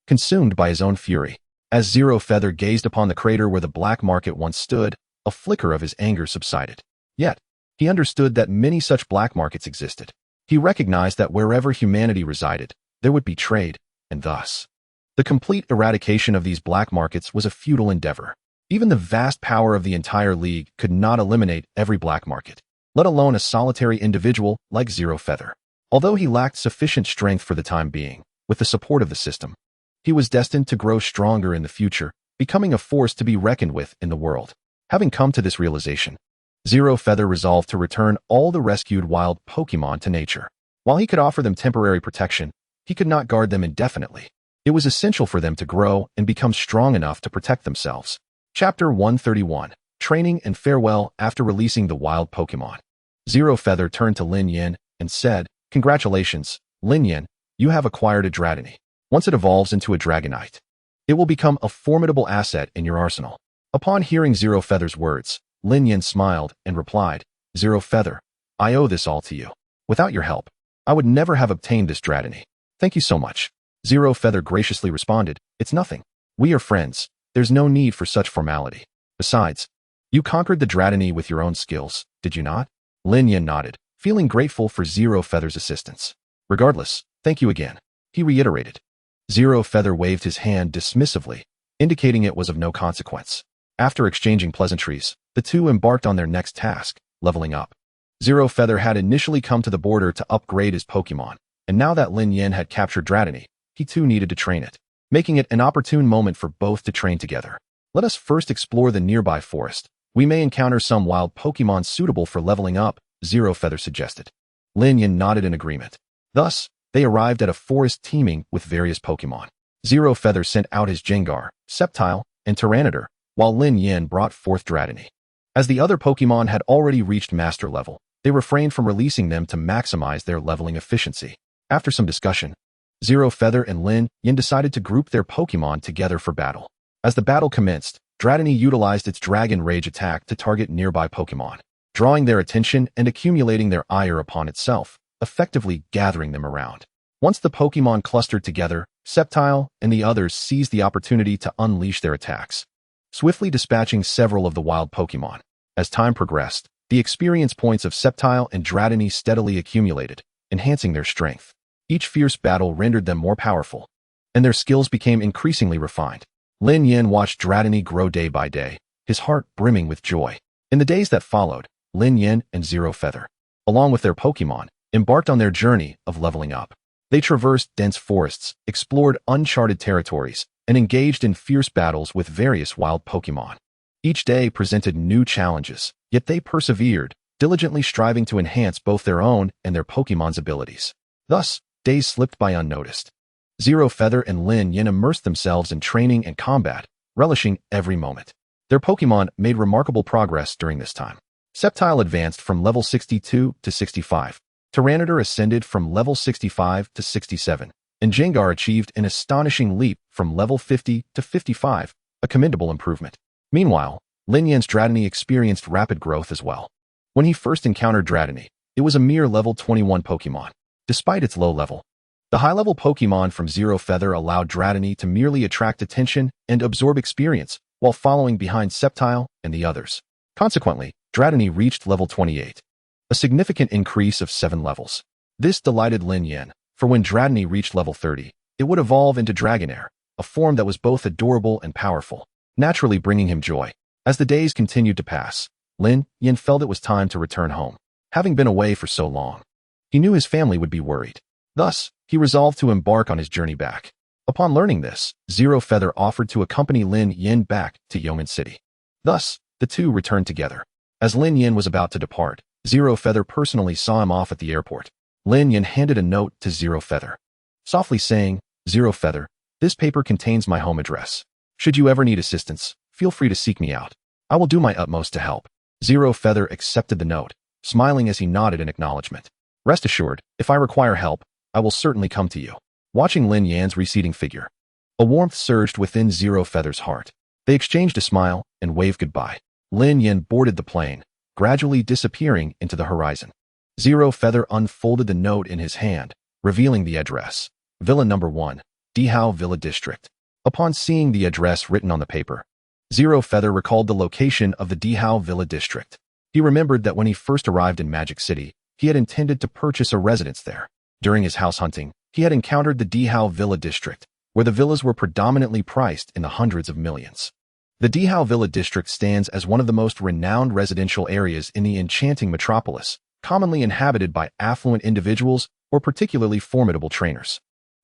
Speaker 2: consumed by his own fury. As Zero Feather gazed upon the crater where the black market once stood, a flicker of his anger subsided. Yet, he understood that many such black markets existed. He recognized that wherever humanity resided, there would be trade, and thus, the complete eradication of these black markets was a futile endeavor. Even the vast power of the entire league could not eliminate every black market, let alone a solitary individual like Zero Feather. Although he lacked sufficient strength for the time being, with the support of the system, he was destined to grow stronger in the future, becoming a force to be reckoned with in the world. Having come to this realization, Zero Feather resolved to return all the rescued wild Pokémon to nature. While he could offer them temporary protection, he could not guard them indefinitely. It was essential for them to grow and become strong enough to protect themselves. Chapter 131. Training and Farewell After Releasing the Wild Pokémon. Zero Feather turned to Lin Yan and said, "Congratulations, Lin Yan, you have acquired a Dratini. Once it evolves into a Dragonite, it will become a formidable asset in your arsenal." Upon hearing Zero Feather's words, Lin Yan smiled and replied, "Zero Feather, I owe this all to you. Without your help, I would never have obtained this Dratini. Thank you so much." Zero Feather graciously responded, "It's nothing. We are friends. There's no need for such formality. Besides, you conquered the Dratini with your own skills, did you not?" Lin Yan nodded, feeling grateful for Zero Feather's assistance. "Regardless, thank you again," he reiterated. Zero Feather waved his hand dismissively, indicating it was of no consequence. After exchanging pleasantries, the two embarked on their next task, leveling up. Zero Feather had initially come to the border to upgrade his Pokémon, and now that Lin Yin had captured Dratini, he too needed to train it, making it an opportune moment for both to train together. Let us first explore the nearby forest. We may encounter some wild Pokemon suitable for leveling up, Zero Feather suggested. Lin Yin nodded in agreement. Thus, they arrived at a forest teeming with various Pokemon. Zero Feather sent out his Gengar, Sceptile, and Tyranitar, while Lin Yin brought forth Dratini. As the other Pokemon had already reached master level, they refrained from releasing them to maximize their leveling efficiency. After some discussion, Zero Feather and Lin Yin decided to group their Pokemon together for battle. As the battle commenced, Dratini utilized its Dragon Rage attack to target nearby Pokemon, drawing their attention and accumulating their ire upon itself, effectively gathering them around. Once the Pokemon clustered together, Sceptile and the others seized the opportunity to unleash their attacks, swiftly dispatching several of the wild Pokemon. As time progressed, the experience points of Sceptile and Dratini steadily accumulated, enhancing their strength. Each fierce battle rendered them more powerful, and their skills became increasingly refined. Lin Yin watched Dratini grow day by day, his heart brimming with joy. In the days that followed, Lin Yin and Zero Feather, along with their Pokemon, embarked on their journey of leveling up. They traversed dense forests, explored uncharted territories, and engaged in fierce battles with various wild Pokemon. Each day presented new challenges, yet they persevered, diligently striving to enhance both their own and their Pokemon's abilities. Thus, days slipped by unnoticed. Zero Feather and Lin Yin immersed themselves in training and combat, relishing every moment. Their Pokemon made remarkable progress during this time. Sceptile advanced from level 62 to 65. Tyranitar ascended from level 65 to 67, and Gengar achieved an astonishing leap from level 50 to 55, a commendable improvement. Meanwhile, Lin Yin's Dratini experienced rapid growth as well. When he first encountered Dratini, it was a mere level 21 Pokemon. Despite its low level, the high-level Pokemon from Zero Feather allowed Dratini to merely attract attention and absorb experience while following behind Sceptile and the others. Consequently, Dratini reached level 28, a significant increase of 7 levels. This delighted Lin Yin, for when Dratini reached level 30, it would evolve into Dragonair, a form that was both adorable and powerful, naturally bringing him joy. As the days continued to pass, Lin Yin felt it was time to return home. Having been away for so long, he knew his family would be worried. Thus, he resolved to embark on his journey back. Upon learning this, Zero Feather offered to accompany Lin Yin back to Yongin City. Thus, the two returned together. As Lin Yin was about to depart, Zero Feather personally saw him off at the airport. Lin Yin handed a note to Zero Feather, softly saying, "Zero Feather, this paper contains my home address. Should you ever need assistance, feel free to seek me out. I will do my utmost to help." Zero Feather accepted the note, smiling as he nodded in acknowledgement. "Rest assured, if I require help, I will certainly come to you." Watching Lin Yan's receding figure, a warmth surged within Zero Feather's heart. They exchanged a smile and waved goodbye. Lin Yan boarded the plane, gradually disappearing into the horizon. Zero Feather unfolded the note in his hand, revealing the address. Villa Number 1, Dihao Villa District. Upon seeing the address written on the paper, Zero Feather recalled the location of the Dihao Villa District. He remembered that when he first arrived in Magic City, he had intended to purchase a residence there. During his house hunting, he had encountered the Dihao Villa District, where the villas were predominantly priced in the hundreds of millions. The Dihao Villa District stands as one of the most renowned residential areas in the enchanting metropolis, commonly inhabited by affluent individuals or particularly formidable trainers.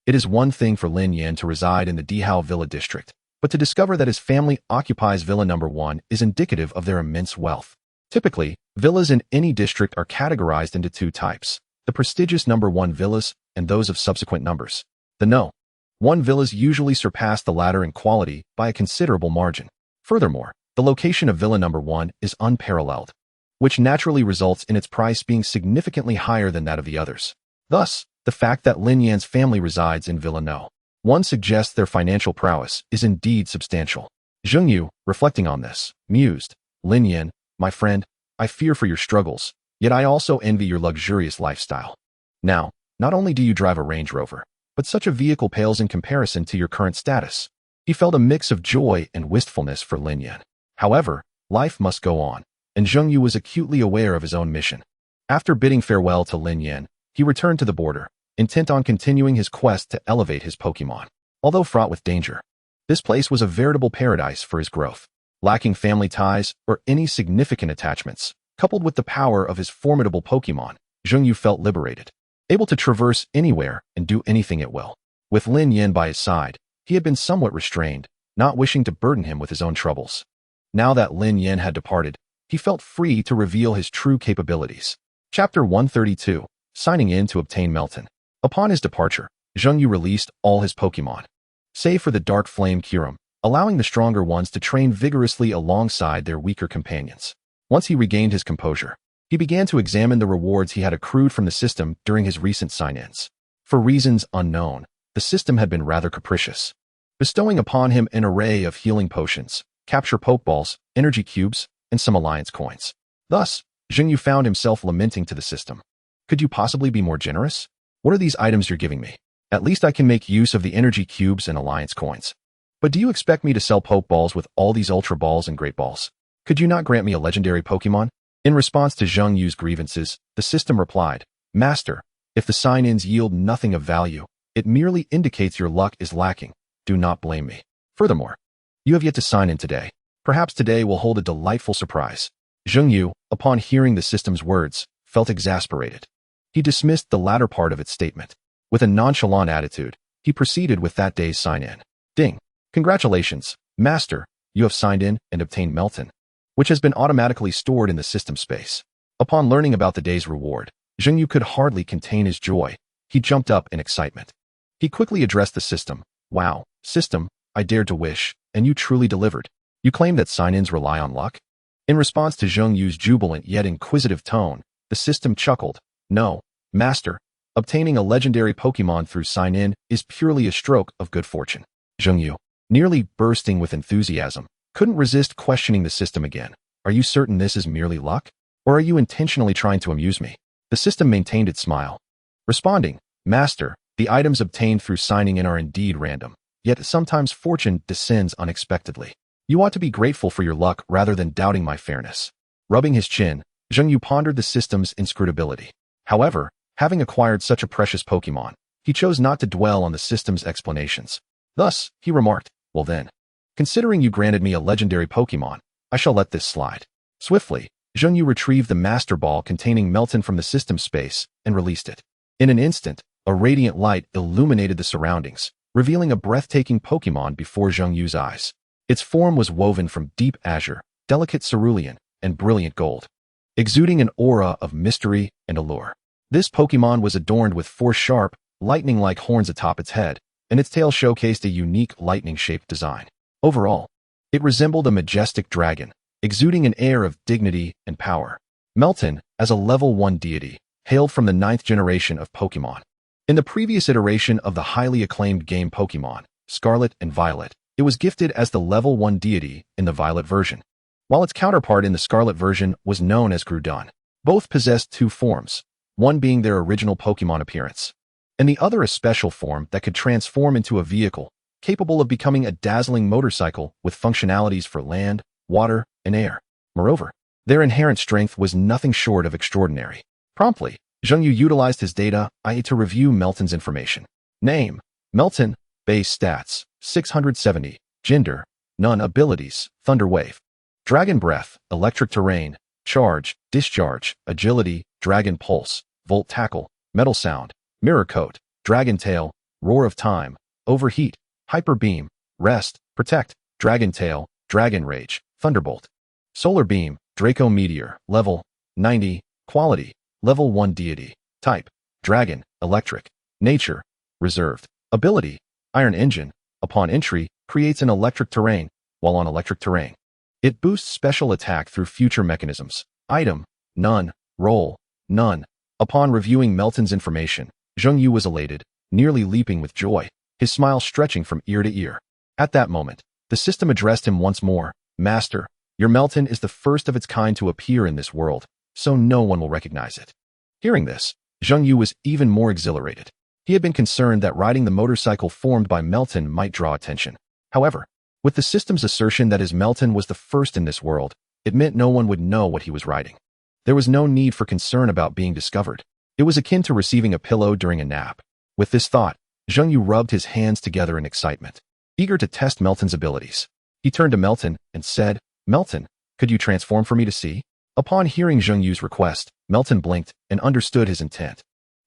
Speaker 2: It is one thing for Lin Yan to reside in the Dihao Villa District, but to discover that his family occupies Villa Number 1 is indicative of their immense wealth. Typically, villas in any district are categorized into two types: the prestigious Number 1 villas and those of subsequent numbers. The No. 1 villas usually surpass the latter in quality by a considerable margin. Furthermore, the location of Villa Number 1 is unparalleled, which naturally results in its price being significantly higher than that of the others. Thus, the fact that Lin Yan's family resides in Villa No. 1 suggests their financial prowess is indeed substantial. Zhengyu, reflecting on this, mused, "Lin Yan, my friend, I fear for your struggles, yet I also envy your luxurious lifestyle. Now, not only do you drive a Range Rover, but such a vehicle pales in comparison to your current status." He felt a mix of joy and wistfulness for Lin Yan. However, life must go on, and Zhengyu was acutely aware of his own mission. After bidding farewell to Lin Yan, he returned to the border, intent on continuing his quest to elevate his Pokemon. Although fraught with danger, this place was a veritable paradise for his growth. Lacking family ties or any significant attachments, coupled with the power of his formidable Pokemon, Zhengyu felt liberated. able to traverse anywhere and do anything at will. With Lin Yin by his side, he had been somewhat restrained, not wishing to burden him with his own troubles. Now that Lin Yin had departed, he felt free to reveal his true capabilities. Chapter 132, Signing in to obtain Melton. Upon his departure, Zheng Yu released all his Pokémon, save for the Dark Flame Kyurem, allowing the stronger ones to train vigorously alongside their weaker companions. Once he regained his composure, he began to examine the rewards he had accrued from the system during his recent sign-ins. For reasons unknown, the system had been rather capricious, bestowing upon him an array of healing potions, capture Pokeballs, energy cubes, and some alliance coins. Thus, Zheng Yu found himself lamenting to the system. Could you possibly be more generous? What are these items you're giving me? At least I can make use of the energy cubes and alliance coins. But do you expect me to sell Pokeballs with all these Ultra Balls and Great Balls? Could you not grant me a legendary Pokemon? In response to Zheng Yu's grievances, the system replied, Master, if the sign-ins yield nothing of value, it merely indicates your luck is lacking. Do not blame me. Furthermore, you have yet to sign in today. Perhaps today will hold a delightful surprise. Zheng Yu, upon hearing the system's words, felt exasperated. He dismissed the latter part of its statement. With a nonchalant attitude, he proceeded with that day's sign-in. Ding! Congratulations, Master, you have signed in and obtained Melton, which has been automatically stored in the system space. Upon learning about the day's reward, Zheng Yu could hardly contain his joy. He jumped up in excitement. He quickly addressed the system. Wow, system, I dared to wish, and you truly delivered. You claim that sign-ins rely on luck? In response to Zheng Yu's jubilant yet inquisitive tone, the system chuckled. No, Master, obtaining a legendary Pokemon through sign-in is purely a stroke of good fortune. Zheng Yu, nearly bursting with enthusiasm, couldn't resist questioning the system again. Are you certain this is merely luck? Or are you intentionally trying to amuse me? The system maintained its smile, responding, Master, the items obtained through signing in are indeed random, yet sometimes fortune descends unexpectedly. You ought to be grateful for your luck rather than doubting my fairness. Rubbing his chin, Zheng Yu pondered the system's inscrutability. However, having acquired such a precious Pokemon, he chose not to dwell on the system's explanations. Thus, he remarked, well then, considering you granted me a legendary Pokemon, I shall let this slide. Swiftly, Zheng Yu retrieved the Master Ball containing Melton from the system space and released it. In an instant, a radiant light illuminated the surroundings, revealing a breathtaking Pokemon before Zheng Yu's eyes. Its form was woven from deep azure, delicate cerulean, and brilliant gold, exuding an aura of mystery and allure. This Pokemon was adorned with four sharp, lightning-like horns atop its head, and its tail showcased a unique lightning-shaped design. Overall, it resembled a majestic dragon, exuding an air of dignity and power. Melton, as a level 1 deity, hailed from the 9th generation of Pokemon. In the previous iteration of the highly acclaimed game Pokemon, Scarlet and Violet, it was gifted as the level 1 deity in the Violet version, while its counterpart in the Scarlet version was known as Groudon. Both possessed two forms, one being their original Pokemon appearance, and the other a special form that could transform into a vehicle, capable of becoming a dazzling motorcycle with functionalities for land, water, and air. Moreover, their inherent strength was nothing short of extraordinary. Promptly, Zheng Yu utilized his data AI to review Melton's information. Name, Melton, base stats, 670, gender, none, abilities, Thunder Wave, Dragon Breath, Electric Terrain, Charge, Discharge, Agility, Dragon Pulse, Volt Tackle, Metal Sound, Mirror Coat, Dragon Tail, Roar of Time, Overheat, Hyper Beam, Rest, Protect, Dragon Tail, Dragon Rage, Thunderbolt, Solar Beam, Draco Meteor, level 90, quality, level 1 deity, type, Dragon, Electric, nature, reserved, ability, Iron Engine, upon entry, creates an electric terrain, while on electric terrain. It boosts special attack through future mechanisms. Item, none, role, none. Upon reviewing Melton's information, Zheng Yu was elated, nearly leaping with joy, his smile stretching from ear to ear. At that moment, the system addressed him once more. Master, your Melton is the first of its kind to appear in this world, so no one will recognize it. Hearing this, Zheng Yu was even more exhilarated. He had been concerned that riding the motorcycle formed by Melton might draw attention. However, with the system's assertion that his Melton was the first in this world, it meant no one would know what he was riding. There was no need for concern about being discovered. It was akin to receiving a pillow during a nap. With this thought, Zheng Yu rubbed his hands together in excitement, eager to test Melton's abilities. He turned to Melton and said, Melton, could you transform for me to see? Upon hearing Zheng Yu's request, Melton blinked and understood his intent.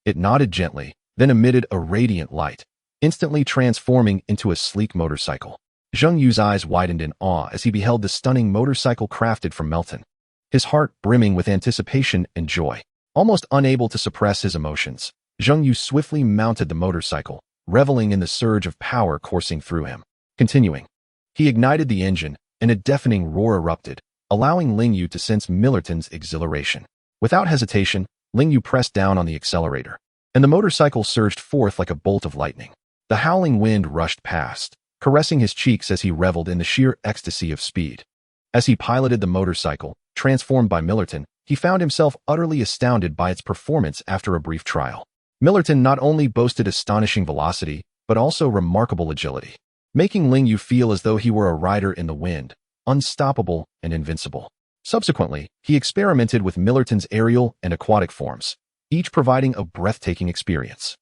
Speaker 2: It nodded gently, then emitted a radiant light, instantly transforming into a sleek motorcycle. Zheng Yu's eyes widened in awe as he beheld the stunning motorcycle crafted from Melton, his heart brimming with anticipation and joy. Almost unable to suppress his emotions, Zheng Yu swiftly mounted the motorcycle, reveling in the surge of power coursing through him. Continuing, he ignited the engine, and a deafening roar erupted, allowing Ling Yu to sense Millerton's exhilaration. Without hesitation, Ling Yu pressed down on the accelerator, and the motorcycle surged forth like a bolt of lightning. The howling wind rushed past, caressing his cheeks as he reveled in the sheer ecstasy of speed. As he piloted the motorcycle, transformed by Millerton, he found himself utterly astounded by its performance after a brief trial. Millerton not only boasted astonishing velocity, but also remarkable agility, making Ling Yu feel as though he were a rider in the wind, unstoppable and invincible. Subsequently, he experimented with Millerton's aerial and aquatic forms, each providing a breathtaking experience.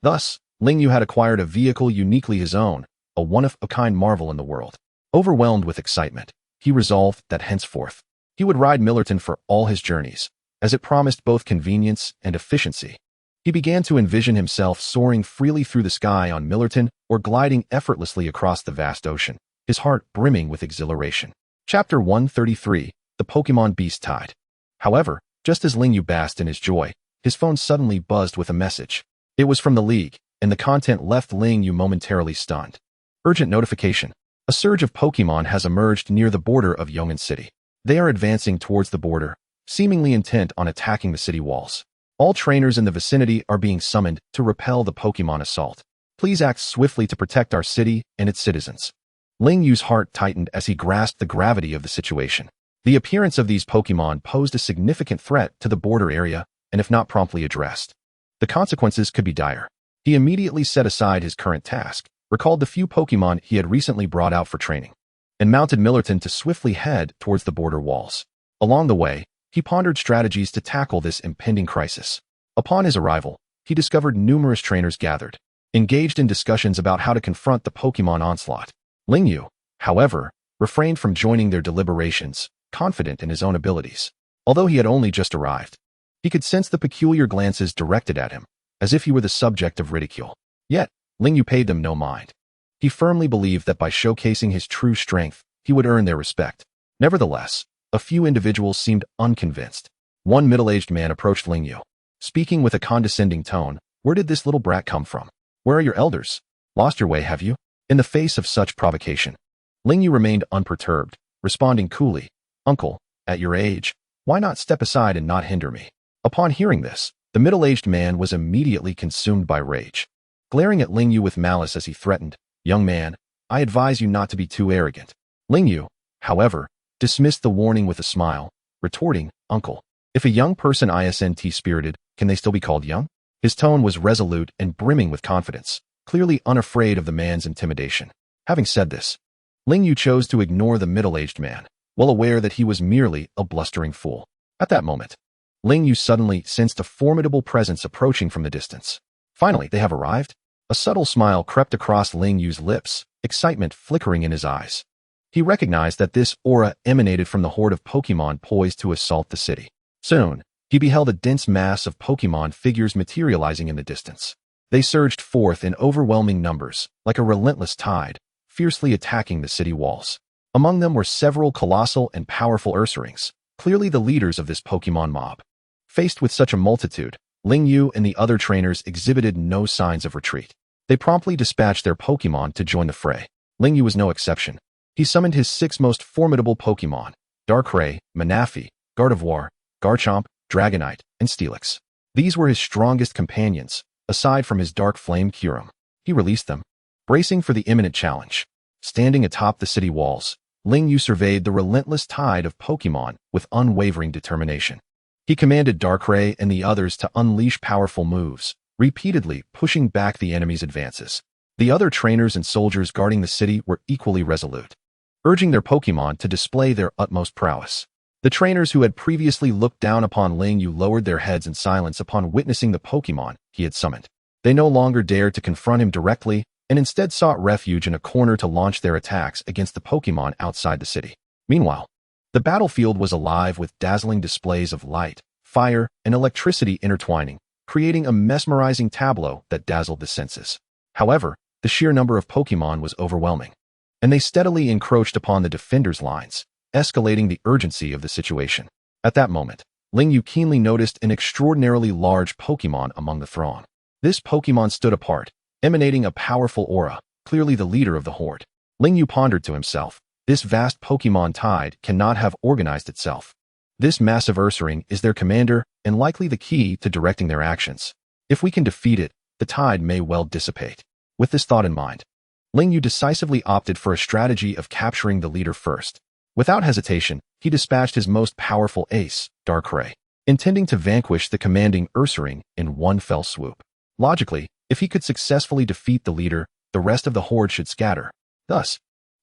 Speaker 2: Thus, Ling Yu had acquired a vehicle uniquely his own, a one-of-a-kind marvel in the world. Overwhelmed with excitement, he resolved that henceforth, he would ride Millerton for all his journeys, as it promised both convenience and efficiency. He began to envision himself soaring freely through the sky on Millerton or gliding effortlessly across the vast ocean, his heart brimming with exhilaration. Chapter 133, The Pokémon Beast Tide. However, just as Ling Yu basked in his joy, his phone suddenly buzzed with a message. It was from the League, and the content left Ling Yu momentarily stunned. Urgent notification. A surge of Pokémon has emerged near the border of Yong'an City. They are advancing towards the border, seemingly intent on attacking the city walls. All trainers in the vicinity are being summoned to repel the Pokémon assault. Please act swiftly to protect our city and its citizens. Ling Yu's heart tightened as he grasped the gravity of the situation. The appearance of these Pokémon posed a significant threat to the border area, and if not promptly addressed, the consequences could be dire. He immediately set aside his current task, recalled the few Pokémon he had recently brought out for training, and mounted Millerton to swiftly head towards the border walls. Along the way, he pondered strategies to tackle this impending crisis. Upon his arrival, he discovered numerous trainers gathered, engaged in discussions about how to confront the Pokémon onslaught. Ling Yu, however, refrained from joining their deliberations, confident in his own abilities. Although he had only just arrived, he could sense the peculiar glances directed at him, as if he were the subject of ridicule. Yet, Ling Yu paid them no mind. He firmly believed that by showcasing his true strength, he would earn their respect. Nevertheless, a few individuals seemed unconvinced. One middle-aged man approached Ling Yu, speaking with a condescending tone. "Where did this little brat come from? Where are your elders? Lost your way, have you?" In the face of such provocation, Ling Yu remained unperturbed, responding coolly, "Uncle, at your age, why not step aside and not hinder me?" Upon hearing this, the middle-aged man was immediately consumed by rage. Glaring at Ling Yu with malice as he threatened, "Young man, I advise you not to be too arrogant." Ling Yu, however, dismissed the warning with a smile, retorting, "Uncle, if a young person isn't spirited, can they still be called young?" His tone was resolute and brimming with confidence, clearly unafraid of the man's intimidation. Having said this, Ling Yu chose to ignore the middle-aged man, well aware that he was merely a blustering fool. At that moment, Ling Yu suddenly sensed a formidable presence approaching from the distance. "Finally, they have arrived?" A subtle smile crept across Ling Yu's lips, excitement flickering in his eyes. He recognized that this aura emanated from the horde of Pokémon poised to assault the city. Soon, he beheld a dense mass of Pokémon figures materializing in the distance. They surged forth in overwhelming numbers, like a relentless tide, fiercely attacking the city walls. Among them were several colossal and powerful Ursaring, clearly the leaders of this Pokémon mob. Faced with such a multitude, Ling Yu and the other trainers exhibited no signs of retreat. They promptly dispatched their Pokémon to join the fray. Ling Yu was no exception. He summoned his 6 most formidable Pokémon: Darkrai, Manaphy, Gardevoir, Garchomp, Dragonite, and Steelix. These were his strongest companions, aside from his Dark Flame Kyurem. He released them, bracing for the imminent challenge. Standing atop the city walls, Ling Yu surveyed the relentless tide of Pokémon with unwavering determination. He commanded Darkrai and the others to unleash powerful moves, repeatedly pushing back the enemy's advances. The other trainers and soldiers guarding the city were equally resolute, urging their Pokémon to display their utmost prowess. The trainers who had previously looked down upon Ling Yu lowered their heads in silence upon witnessing the Pokémon he had summoned. They no longer dared to confront him directly, and instead sought refuge in a corner to launch their attacks against the Pokémon outside the city. Meanwhile, the battlefield was alive with dazzling displays of light, fire, and electricity intertwining, creating a mesmerizing tableau that dazzled the senses. However, the sheer number of Pokémon was overwhelming, and they steadily encroached upon the defenders' lines, escalating the urgency of the situation. At that moment, Ling Yu keenly noticed an extraordinarily large Pokémon among the throng. This Pokémon stood apart, emanating a powerful aura, clearly the leader of the horde. Ling Yu pondered to himself, this vast Pokémon tide cannot have organized itself. This massive Ursaring is their commander and likely the key to directing their actions. If we can defeat it, the tide may well dissipate. With this thought in mind, Ling Yu decisively opted for a strategy of capturing the leader first. Without hesitation, he dispatched his most powerful ace, Darkrai, intending to vanquish the commanding Ursaring in one fell swoop. Logically, if he could successfully defeat the leader, the rest of the horde should scatter. Thus,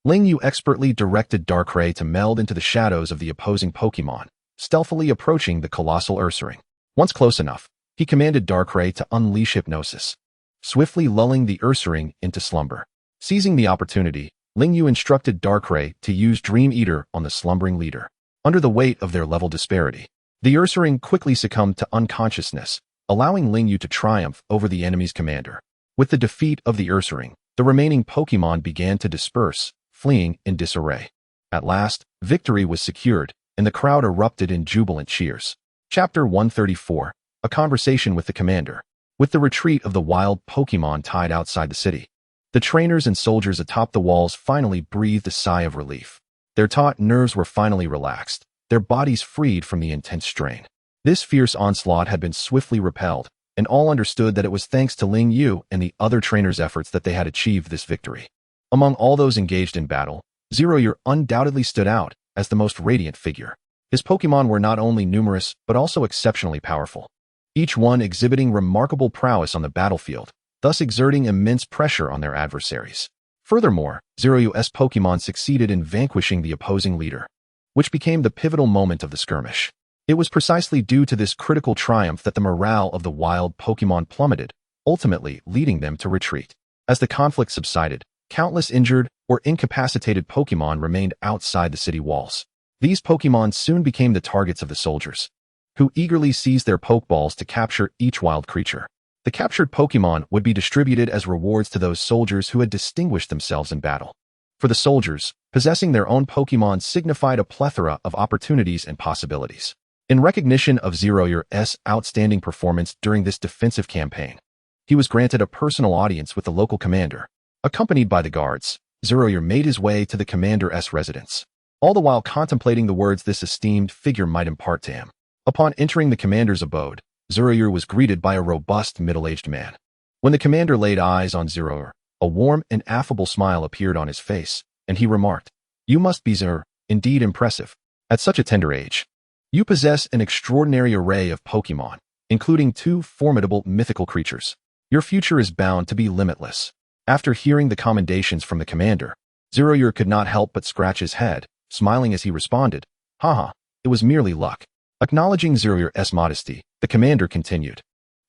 Speaker 2: Ling Yu expertly directed Darkrai to meld into the shadows of the opposing Pokémon, stealthily approaching the colossal Ursaring. Once close enough, he commanded Darkrai to unleash hypnosis, swiftly lulling the Ursaring into slumber. Seizing the opportunity, Ling Yu instructed Darkrai to use Dream Eater on the slumbering leader. Under the weight of their level disparity, the Ursaring quickly succumbed to unconsciousness, allowing Ling Yu to triumph over the enemy's commander. With the defeat of the Ursaring, the remaining Pokémon began to disperse, fleeing in disarray. At last, victory was secured, and the crowd erupted in jubilant cheers. Chapter 134, A Conversation with the Commander. With the retreat of the wild Pokémon tied outside the city, the trainers and soldiers atop the walls finally breathed a sigh of relief. Their taut nerves were finally relaxed, their bodies freed from the intense strain. This fierce onslaught had been swiftly repelled, and all understood that it was thanks to Ling Yu and the other trainers' efforts that they had achieved this victory. Among all those engaged in battle, Zeroyu undoubtedly stood out as the most radiant figure. His Pokémon were not only numerous, but also exceptionally powerful, each one exhibiting remarkable prowess on the battlefield, thus exerting immense pressure on their adversaries. Furthermore, Zeroyu's Pokémon succeeded in vanquishing the opposing leader, which became the pivotal moment of the skirmish. It was precisely due to this critical triumph that the morale of the wild Pokémon plummeted, ultimately leading them to retreat. As the conflict subsided, countless injured or incapacitated Pokémon remained outside the city walls. These Pokémon soon became the targets of the soldiers, who eagerly seized their Pokeballs to capture each wild creature. The captured Pokémon would be distributed as rewards to those soldiers who had distinguished themselves in battle. For the soldiers, possessing their own Pokémon signified a plethora of opportunities and possibilities. In recognition of Zeroyu's outstanding performance during this defensive campaign, he was granted a personal audience with the local commander. Accompanied by the guards, Zeroyu made his way to the commander's residence, all the while contemplating the words this esteemed figure might impart to him. Upon entering the commander's abode, Zeroyu was greeted by a robust middle-aged man. When the commander laid eyes on Zeroyu, a warm and affable smile appeared on his face, and he remarked, "You must be Zeroyu, indeed impressive. At such a tender age, you possess an extraordinary array of Pokémon, including 2 formidable mythical creatures. Your future is bound to be limitless." After hearing the commendations from the commander, Zeroyu could not help but scratch his head, smiling as he responded, "Haha, it was merely luck." Acknowledging Zeroyu's modesty, the commander continued,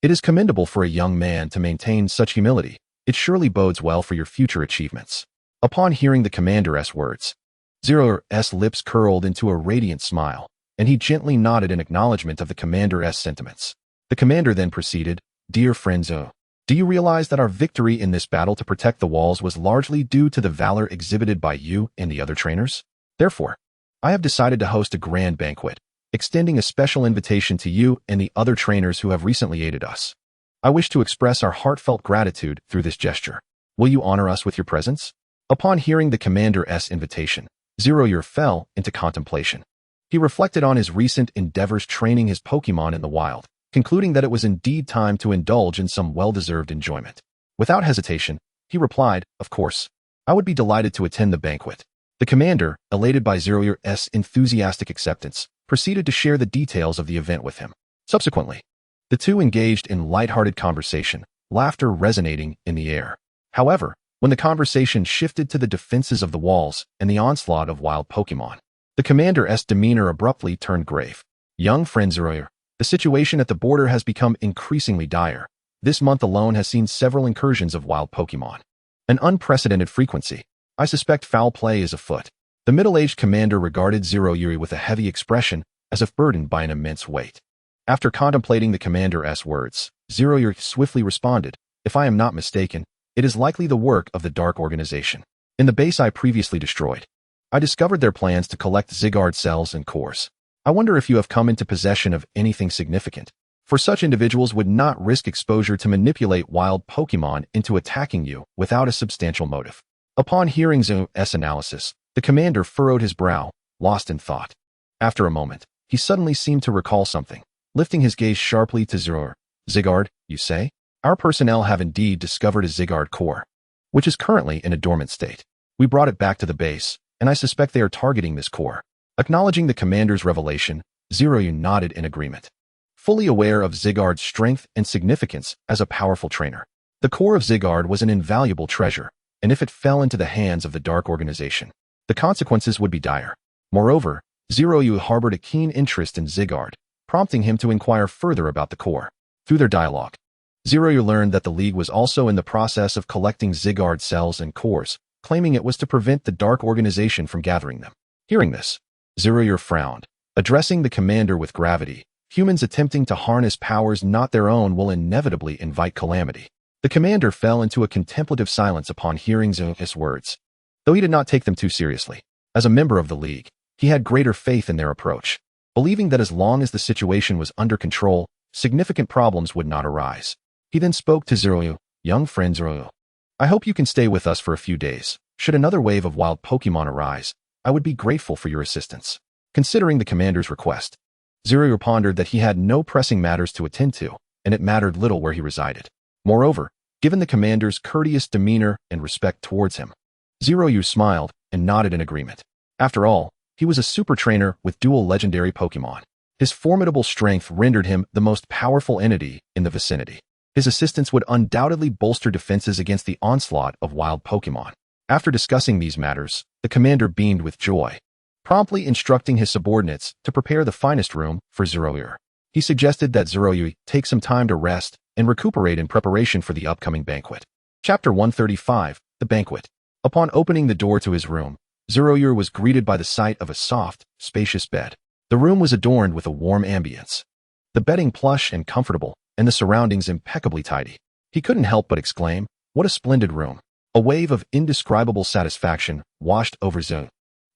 Speaker 2: "It is commendable for a young man to maintain such humility. It surely bodes well for your future achievements." Upon hearing the commander's words, Zeroyu's lips curled into a radiant smile, and he gently nodded in acknowledgement of the commander's sentiments. The commander then proceeded, "Dear friend Zeroyu, do you realize that our victory in this battle to protect the walls was largely due to the valor exhibited by you and the other trainers? Therefore, I have decided to host a grand banquet, extending a special invitation to you and the other trainers who have recently aided us. I wish to express our heartfelt gratitude through this gesture. Will you honor us with your presence?" Upon hearing the commander's invitation, Zeroyu fell into contemplation. He reflected on his recent endeavors training his Pokémon in the wild, concluding that it was indeed time to indulge in some well-deserved enjoyment. Without hesitation, he replied, "Of course, I would be delighted to attend the banquet." The commander, elated by Zeroyu's enthusiastic acceptance, proceeded to share the details of the event with him. Subsequently, the two engaged in light-hearted conversation, laughter resonating in the air. However, when the conversation shifted to the defenses of the walls and the onslaught of wild Pokémon, the commander's demeanor abruptly turned grave. "Young friend Zeroyu, the situation at the border has become increasingly dire. This month alone has seen several incursions of wild Pokémon. An unprecedented frequency. I suspect foul play is afoot." The middle-aged commander regarded Zeroyu with a heavy expression, as if burdened by an immense weight. After contemplating the commander's words, Zeroyu swiftly responded, "If I am not mistaken, it is likely the work of the Dark Organization. In the base I previously destroyed, I discovered their plans to collect Zygarde cells and cores. I wonder if you have come into possession of anything significant, for such individuals would not risk exposure to manipulate wild Pokémon into attacking you without a substantial motive." Upon hearing Zeroyu's analysis, the commander furrowed his brow, lost in thought. After a moment, he suddenly seemed to recall something, lifting his gaze sharply to Zeroyu. "Zygarde, you say? Our personnel have indeed discovered a Zygarde core, which is currently in a dormant state. We brought it back to the base, and I suspect they are targeting this core." Acknowledging the commander's revelation, Zeroyu nodded in agreement. Fully aware of Zygarde's strength and significance as a powerful trainer, the core of Zygarde was an invaluable treasure, and if it fell into the hands of the Dark Organization, the consequences would be dire. Moreover, Zeroyu harbored a keen interest in Zygarde, prompting him to inquire further about the core. Through their dialogue, Zeroyu learned that the League was also in the process of collecting Zygarde cells and cores, claiming it was to prevent the Dark Organization from gathering them. Hearing this, Zeroyu frowned, addressing the commander with gravity. "Humans attempting to harness powers not their own will inevitably invite calamity." The commander fell into a contemplative silence upon hearing Zeroyu's words, though he did not take them too seriously. As a member of the League, he had greater faith in their approach, believing that as long as the situation was under control, significant problems would not arise. He then spoke to Zeroyu. "Young friend Zeroyu, I hope you can stay with us for a few days. Should another wave of wild Pokémon arise, I would be grateful for your assistance." Considering the commander's request, Zeroyu pondered that he had no pressing matters to attend to, and it mattered little where he resided. Moreover, given the commander's courteous demeanor and respect towards him, Zeroyu smiled and nodded in agreement. After all, he was a super trainer with dual legendary Pokémon. His formidable strength rendered him the most powerful entity in the vicinity. His assistance would undoubtedly bolster defenses against the onslaught of wild Pokémon. After discussing these matters, the commander beamed with joy, promptly instructing his subordinates to prepare the finest room for Zeroyu. He suggested that Zeroyu take some time to rest and recuperate in preparation for the upcoming banquet. Chapter 135, The Banquet. Upon opening the door to his room, Zeroyu was greeted by the sight of a soft, spacious bed. The room was adorned with a warm ambience, the bedding plush and comfortable, and the surroundings impeccably tidy. He couldn't help but exclaim, "What a splendid room." A wave of indescribable satisfaction washed over Zeroyu,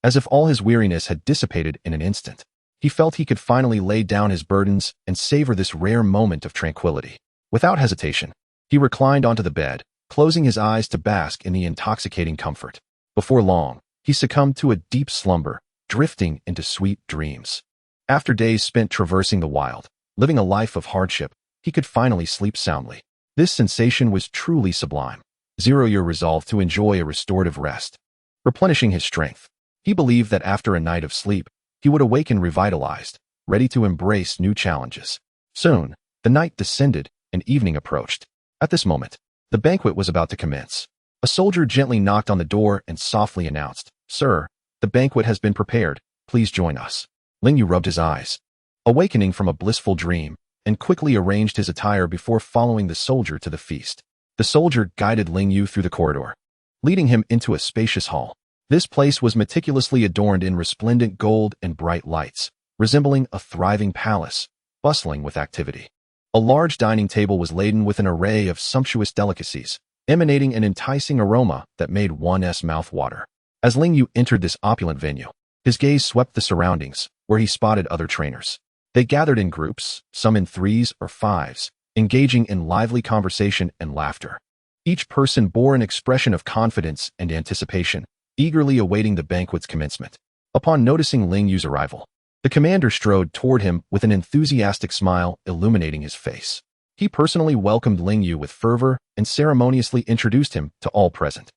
Speaker 2: as if all his weariness had dissipated in an instant. He felt he could finally lay down his burdens and savor this rare moment of tranquility. Without hesitation, he reclined onto the bed, closing his eyes to bask in the intoxicating comfort. Before long, he succumbed to a deep slumber, drifting into sweet dreams. After days spent traversing the wild, living a life of hardship, he could finally sleep soundly. This sensation was truly sublime. Zeroyu resolved to enjoy a restorative rest, replenishing his strength. He believed that after a night of sleep, he would awaken revitalized, ready to embrace new challenges. Soon, the night descended and evening approached. At this moment, the banquet was about to commence. A soldier gently knocked on the door and softly announced, "Sir, the banquet has been prepared. Please join us." Lingyu rubbed his eyes, awakening from a blissful dream, and quickly arranged his attire before following the soldier to the feast. The soldier guided Lingyu through the corridor, leading him into a spacious hall. This place was meticulously adorned in resplendent gold and bright lights, resembling a thriving palace, bustling with activity. A large dining table was laden with an array of sumptuous delicacies, emanating an enticing aroma that made one's mouth water. As Lingyu entered this opulent venue, his gaze swept the surroundings, where he spotted other trainers. They gathered in groups, some in 3s or 5s, engaging in lively conversation and laughter. Each person bore an expression of confidence and anticipation, eagerly awaiting the banquet's commencement. Upon noticing Lingyu's arrival, the commander strode toward him with an enthusiastic smile illuminating his face. He personally welcomed Lingyu with fervor and ceremoniously introduced him to all present.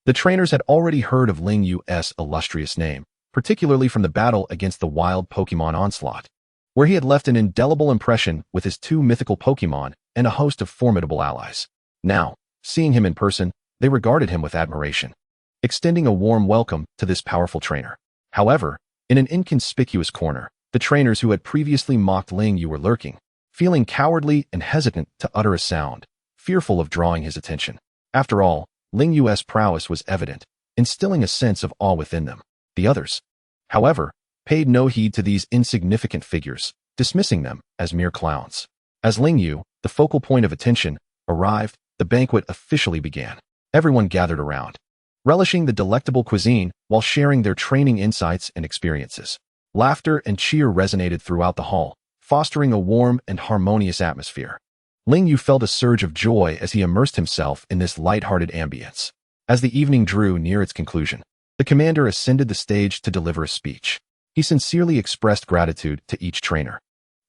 Speaker 2: The trainers had already heard of Lingyu's illustrious name, particularly from the battle against the wild Pokémon onslaught, where he had left an indelible impression with his 2 mythical Pokémon and a host of formidable allies. Now, seeing him in person, they regarded him with admiration, extending a warm welcome to this powerful trainer. However, in an inconspicuous corner, the trainers who had previously mocked Lingyu were lurking, feeling cowardly and hesitant to utter a sound, fearful of drawing his attention. After all, Lingyu's prowess was evident, instilling a sense of awe within them. The others, however, paid no heed to these insignificant figures, dismissing them as mere clowns. As Ling Yu, the focal point of attention, arrived, the banquet officially began. Everyone gathered around, relishing the delectable cuisine while sharing their training insights and experiences. Laughter and cheer resonated throughout the hall, fostering a warm and harmonious atmosphere. Ling Yu felt a surge of joy as he immersed himself in this light-hearted ambience. As the evening drew near its conclusion, the commander ascended the stage to deliver a speech. He sincerely expressed gratitude to each trainer,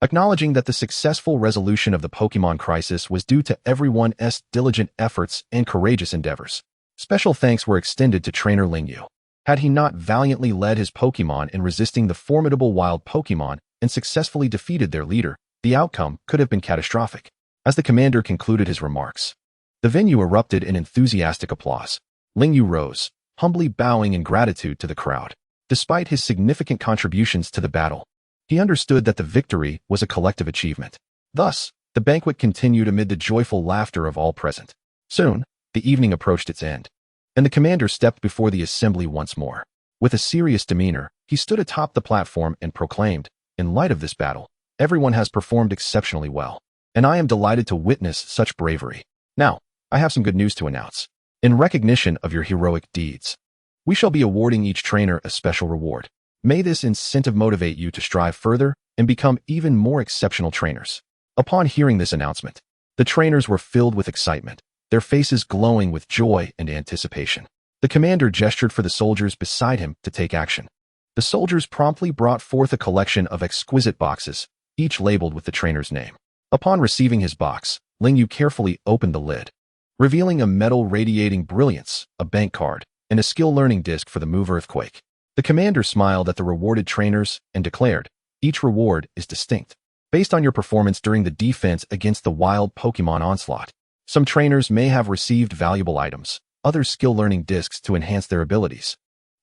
Speaker 2: acknowledging that the successful resolution of the Pokémon crisis was due to everyone's diligent efforts and courageous endeavors. Special thanks were extended to trainer Ling Yu. Had he not valiantly led his Pokémon in resisting the formidable wild Pokémon and successfully defeated their leader, the outcome could have been catastrophic. As the commander concluded his remarks, the venue erupted in enthusiastic applause. Ling Yu rose, humbly bowing in gratitude to the crowd. Despite his significant contributions to the battle, he understood that the victory was a collective achievement. Thus, the banquet continued amid the joyful laughter of all present. Soon, the evening approached its end, and the commander stepped before the assembly once more. With a serious demeanor, he stood atop the platform and proclaimed, "In light of this battle, everyone has performed exceptionally well, and I am delighted to witness such bravery. Now, I have some good news to announce. In recognition of your heroic deeds, we shall be awarding each trainer a special reward. May this incentive motivate you to strive further and become even more exceptional trainers." Upon hearing this announcement, the trainers were filled with excitement, their faces glowing with joy and anticipation. The commander gestured for the soldiers beside him to take action. The soldiers promptly brought forth a collection of exquisite boxes, each labeled with the trainer's name. Upon receiving his box, Ling Yu carefully opened the lid, revealing a metal radiating brilliance, a bank card, and a skill-learning disc for the move Earthquake. The commander smiled at the rewarded trainers and declared, "Each reward is distinct, based on your performance during the defense against the wild Pokémon onslaught. Some trainers may have received valuable items, others skill-learning discs to enhance their abilities,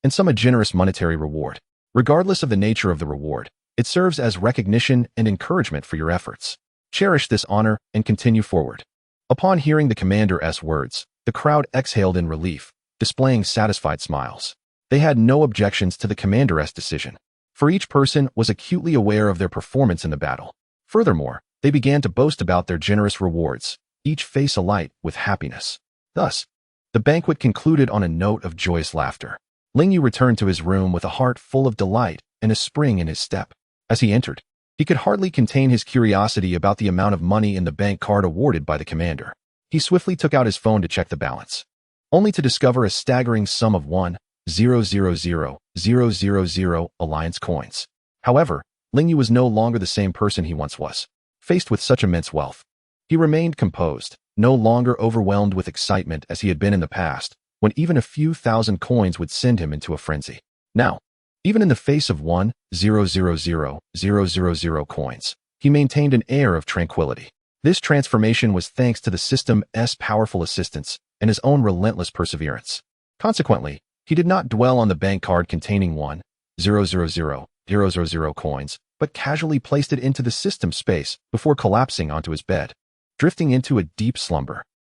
Speaker 2: and some a generous monetary reward. Regardless of the nature of the reward, it serves as recognition and encouragement for your efforts. Cherish this honor and continue forward." Upon hearing the commander's words, the crowd exhaled in relief, displaying satisfied smiles. They had no objections to the commander's decision, for each person was acutely aware of their performance in the battle. Furthermore, they began to boast about their generous rewards, each face alight with happiness. Thus, the banquet concluded on a note of joyous laughter. Ling Yu returned to his room with a heart full of delight and a spring in his step. As he entered, he could hardly contain his curiosity about the amount of money in the bank card awarded by the commander. He swiftly took out his phone to check the balance, only to discover a staggering sum of 1,000,000 Alliance coins. However, Ling Yu was no longer the same person he once was. Faced with such immense wealth, he remained composed, no longer overwhelmed with excitement as he had been in the past, when even a few thousand coins would send him into a frenzy. Now, even in the face of 1,000,000 coins, he maintained an air of tranquility. This transformation was thanks to the system's powerful assistance and his own relentless perseverance. Consequently, he did not dwell on the bank card containing 1,000,000 coins, but casually placed it into the system space before collapsing onto his bed, drifting into a deep slumber.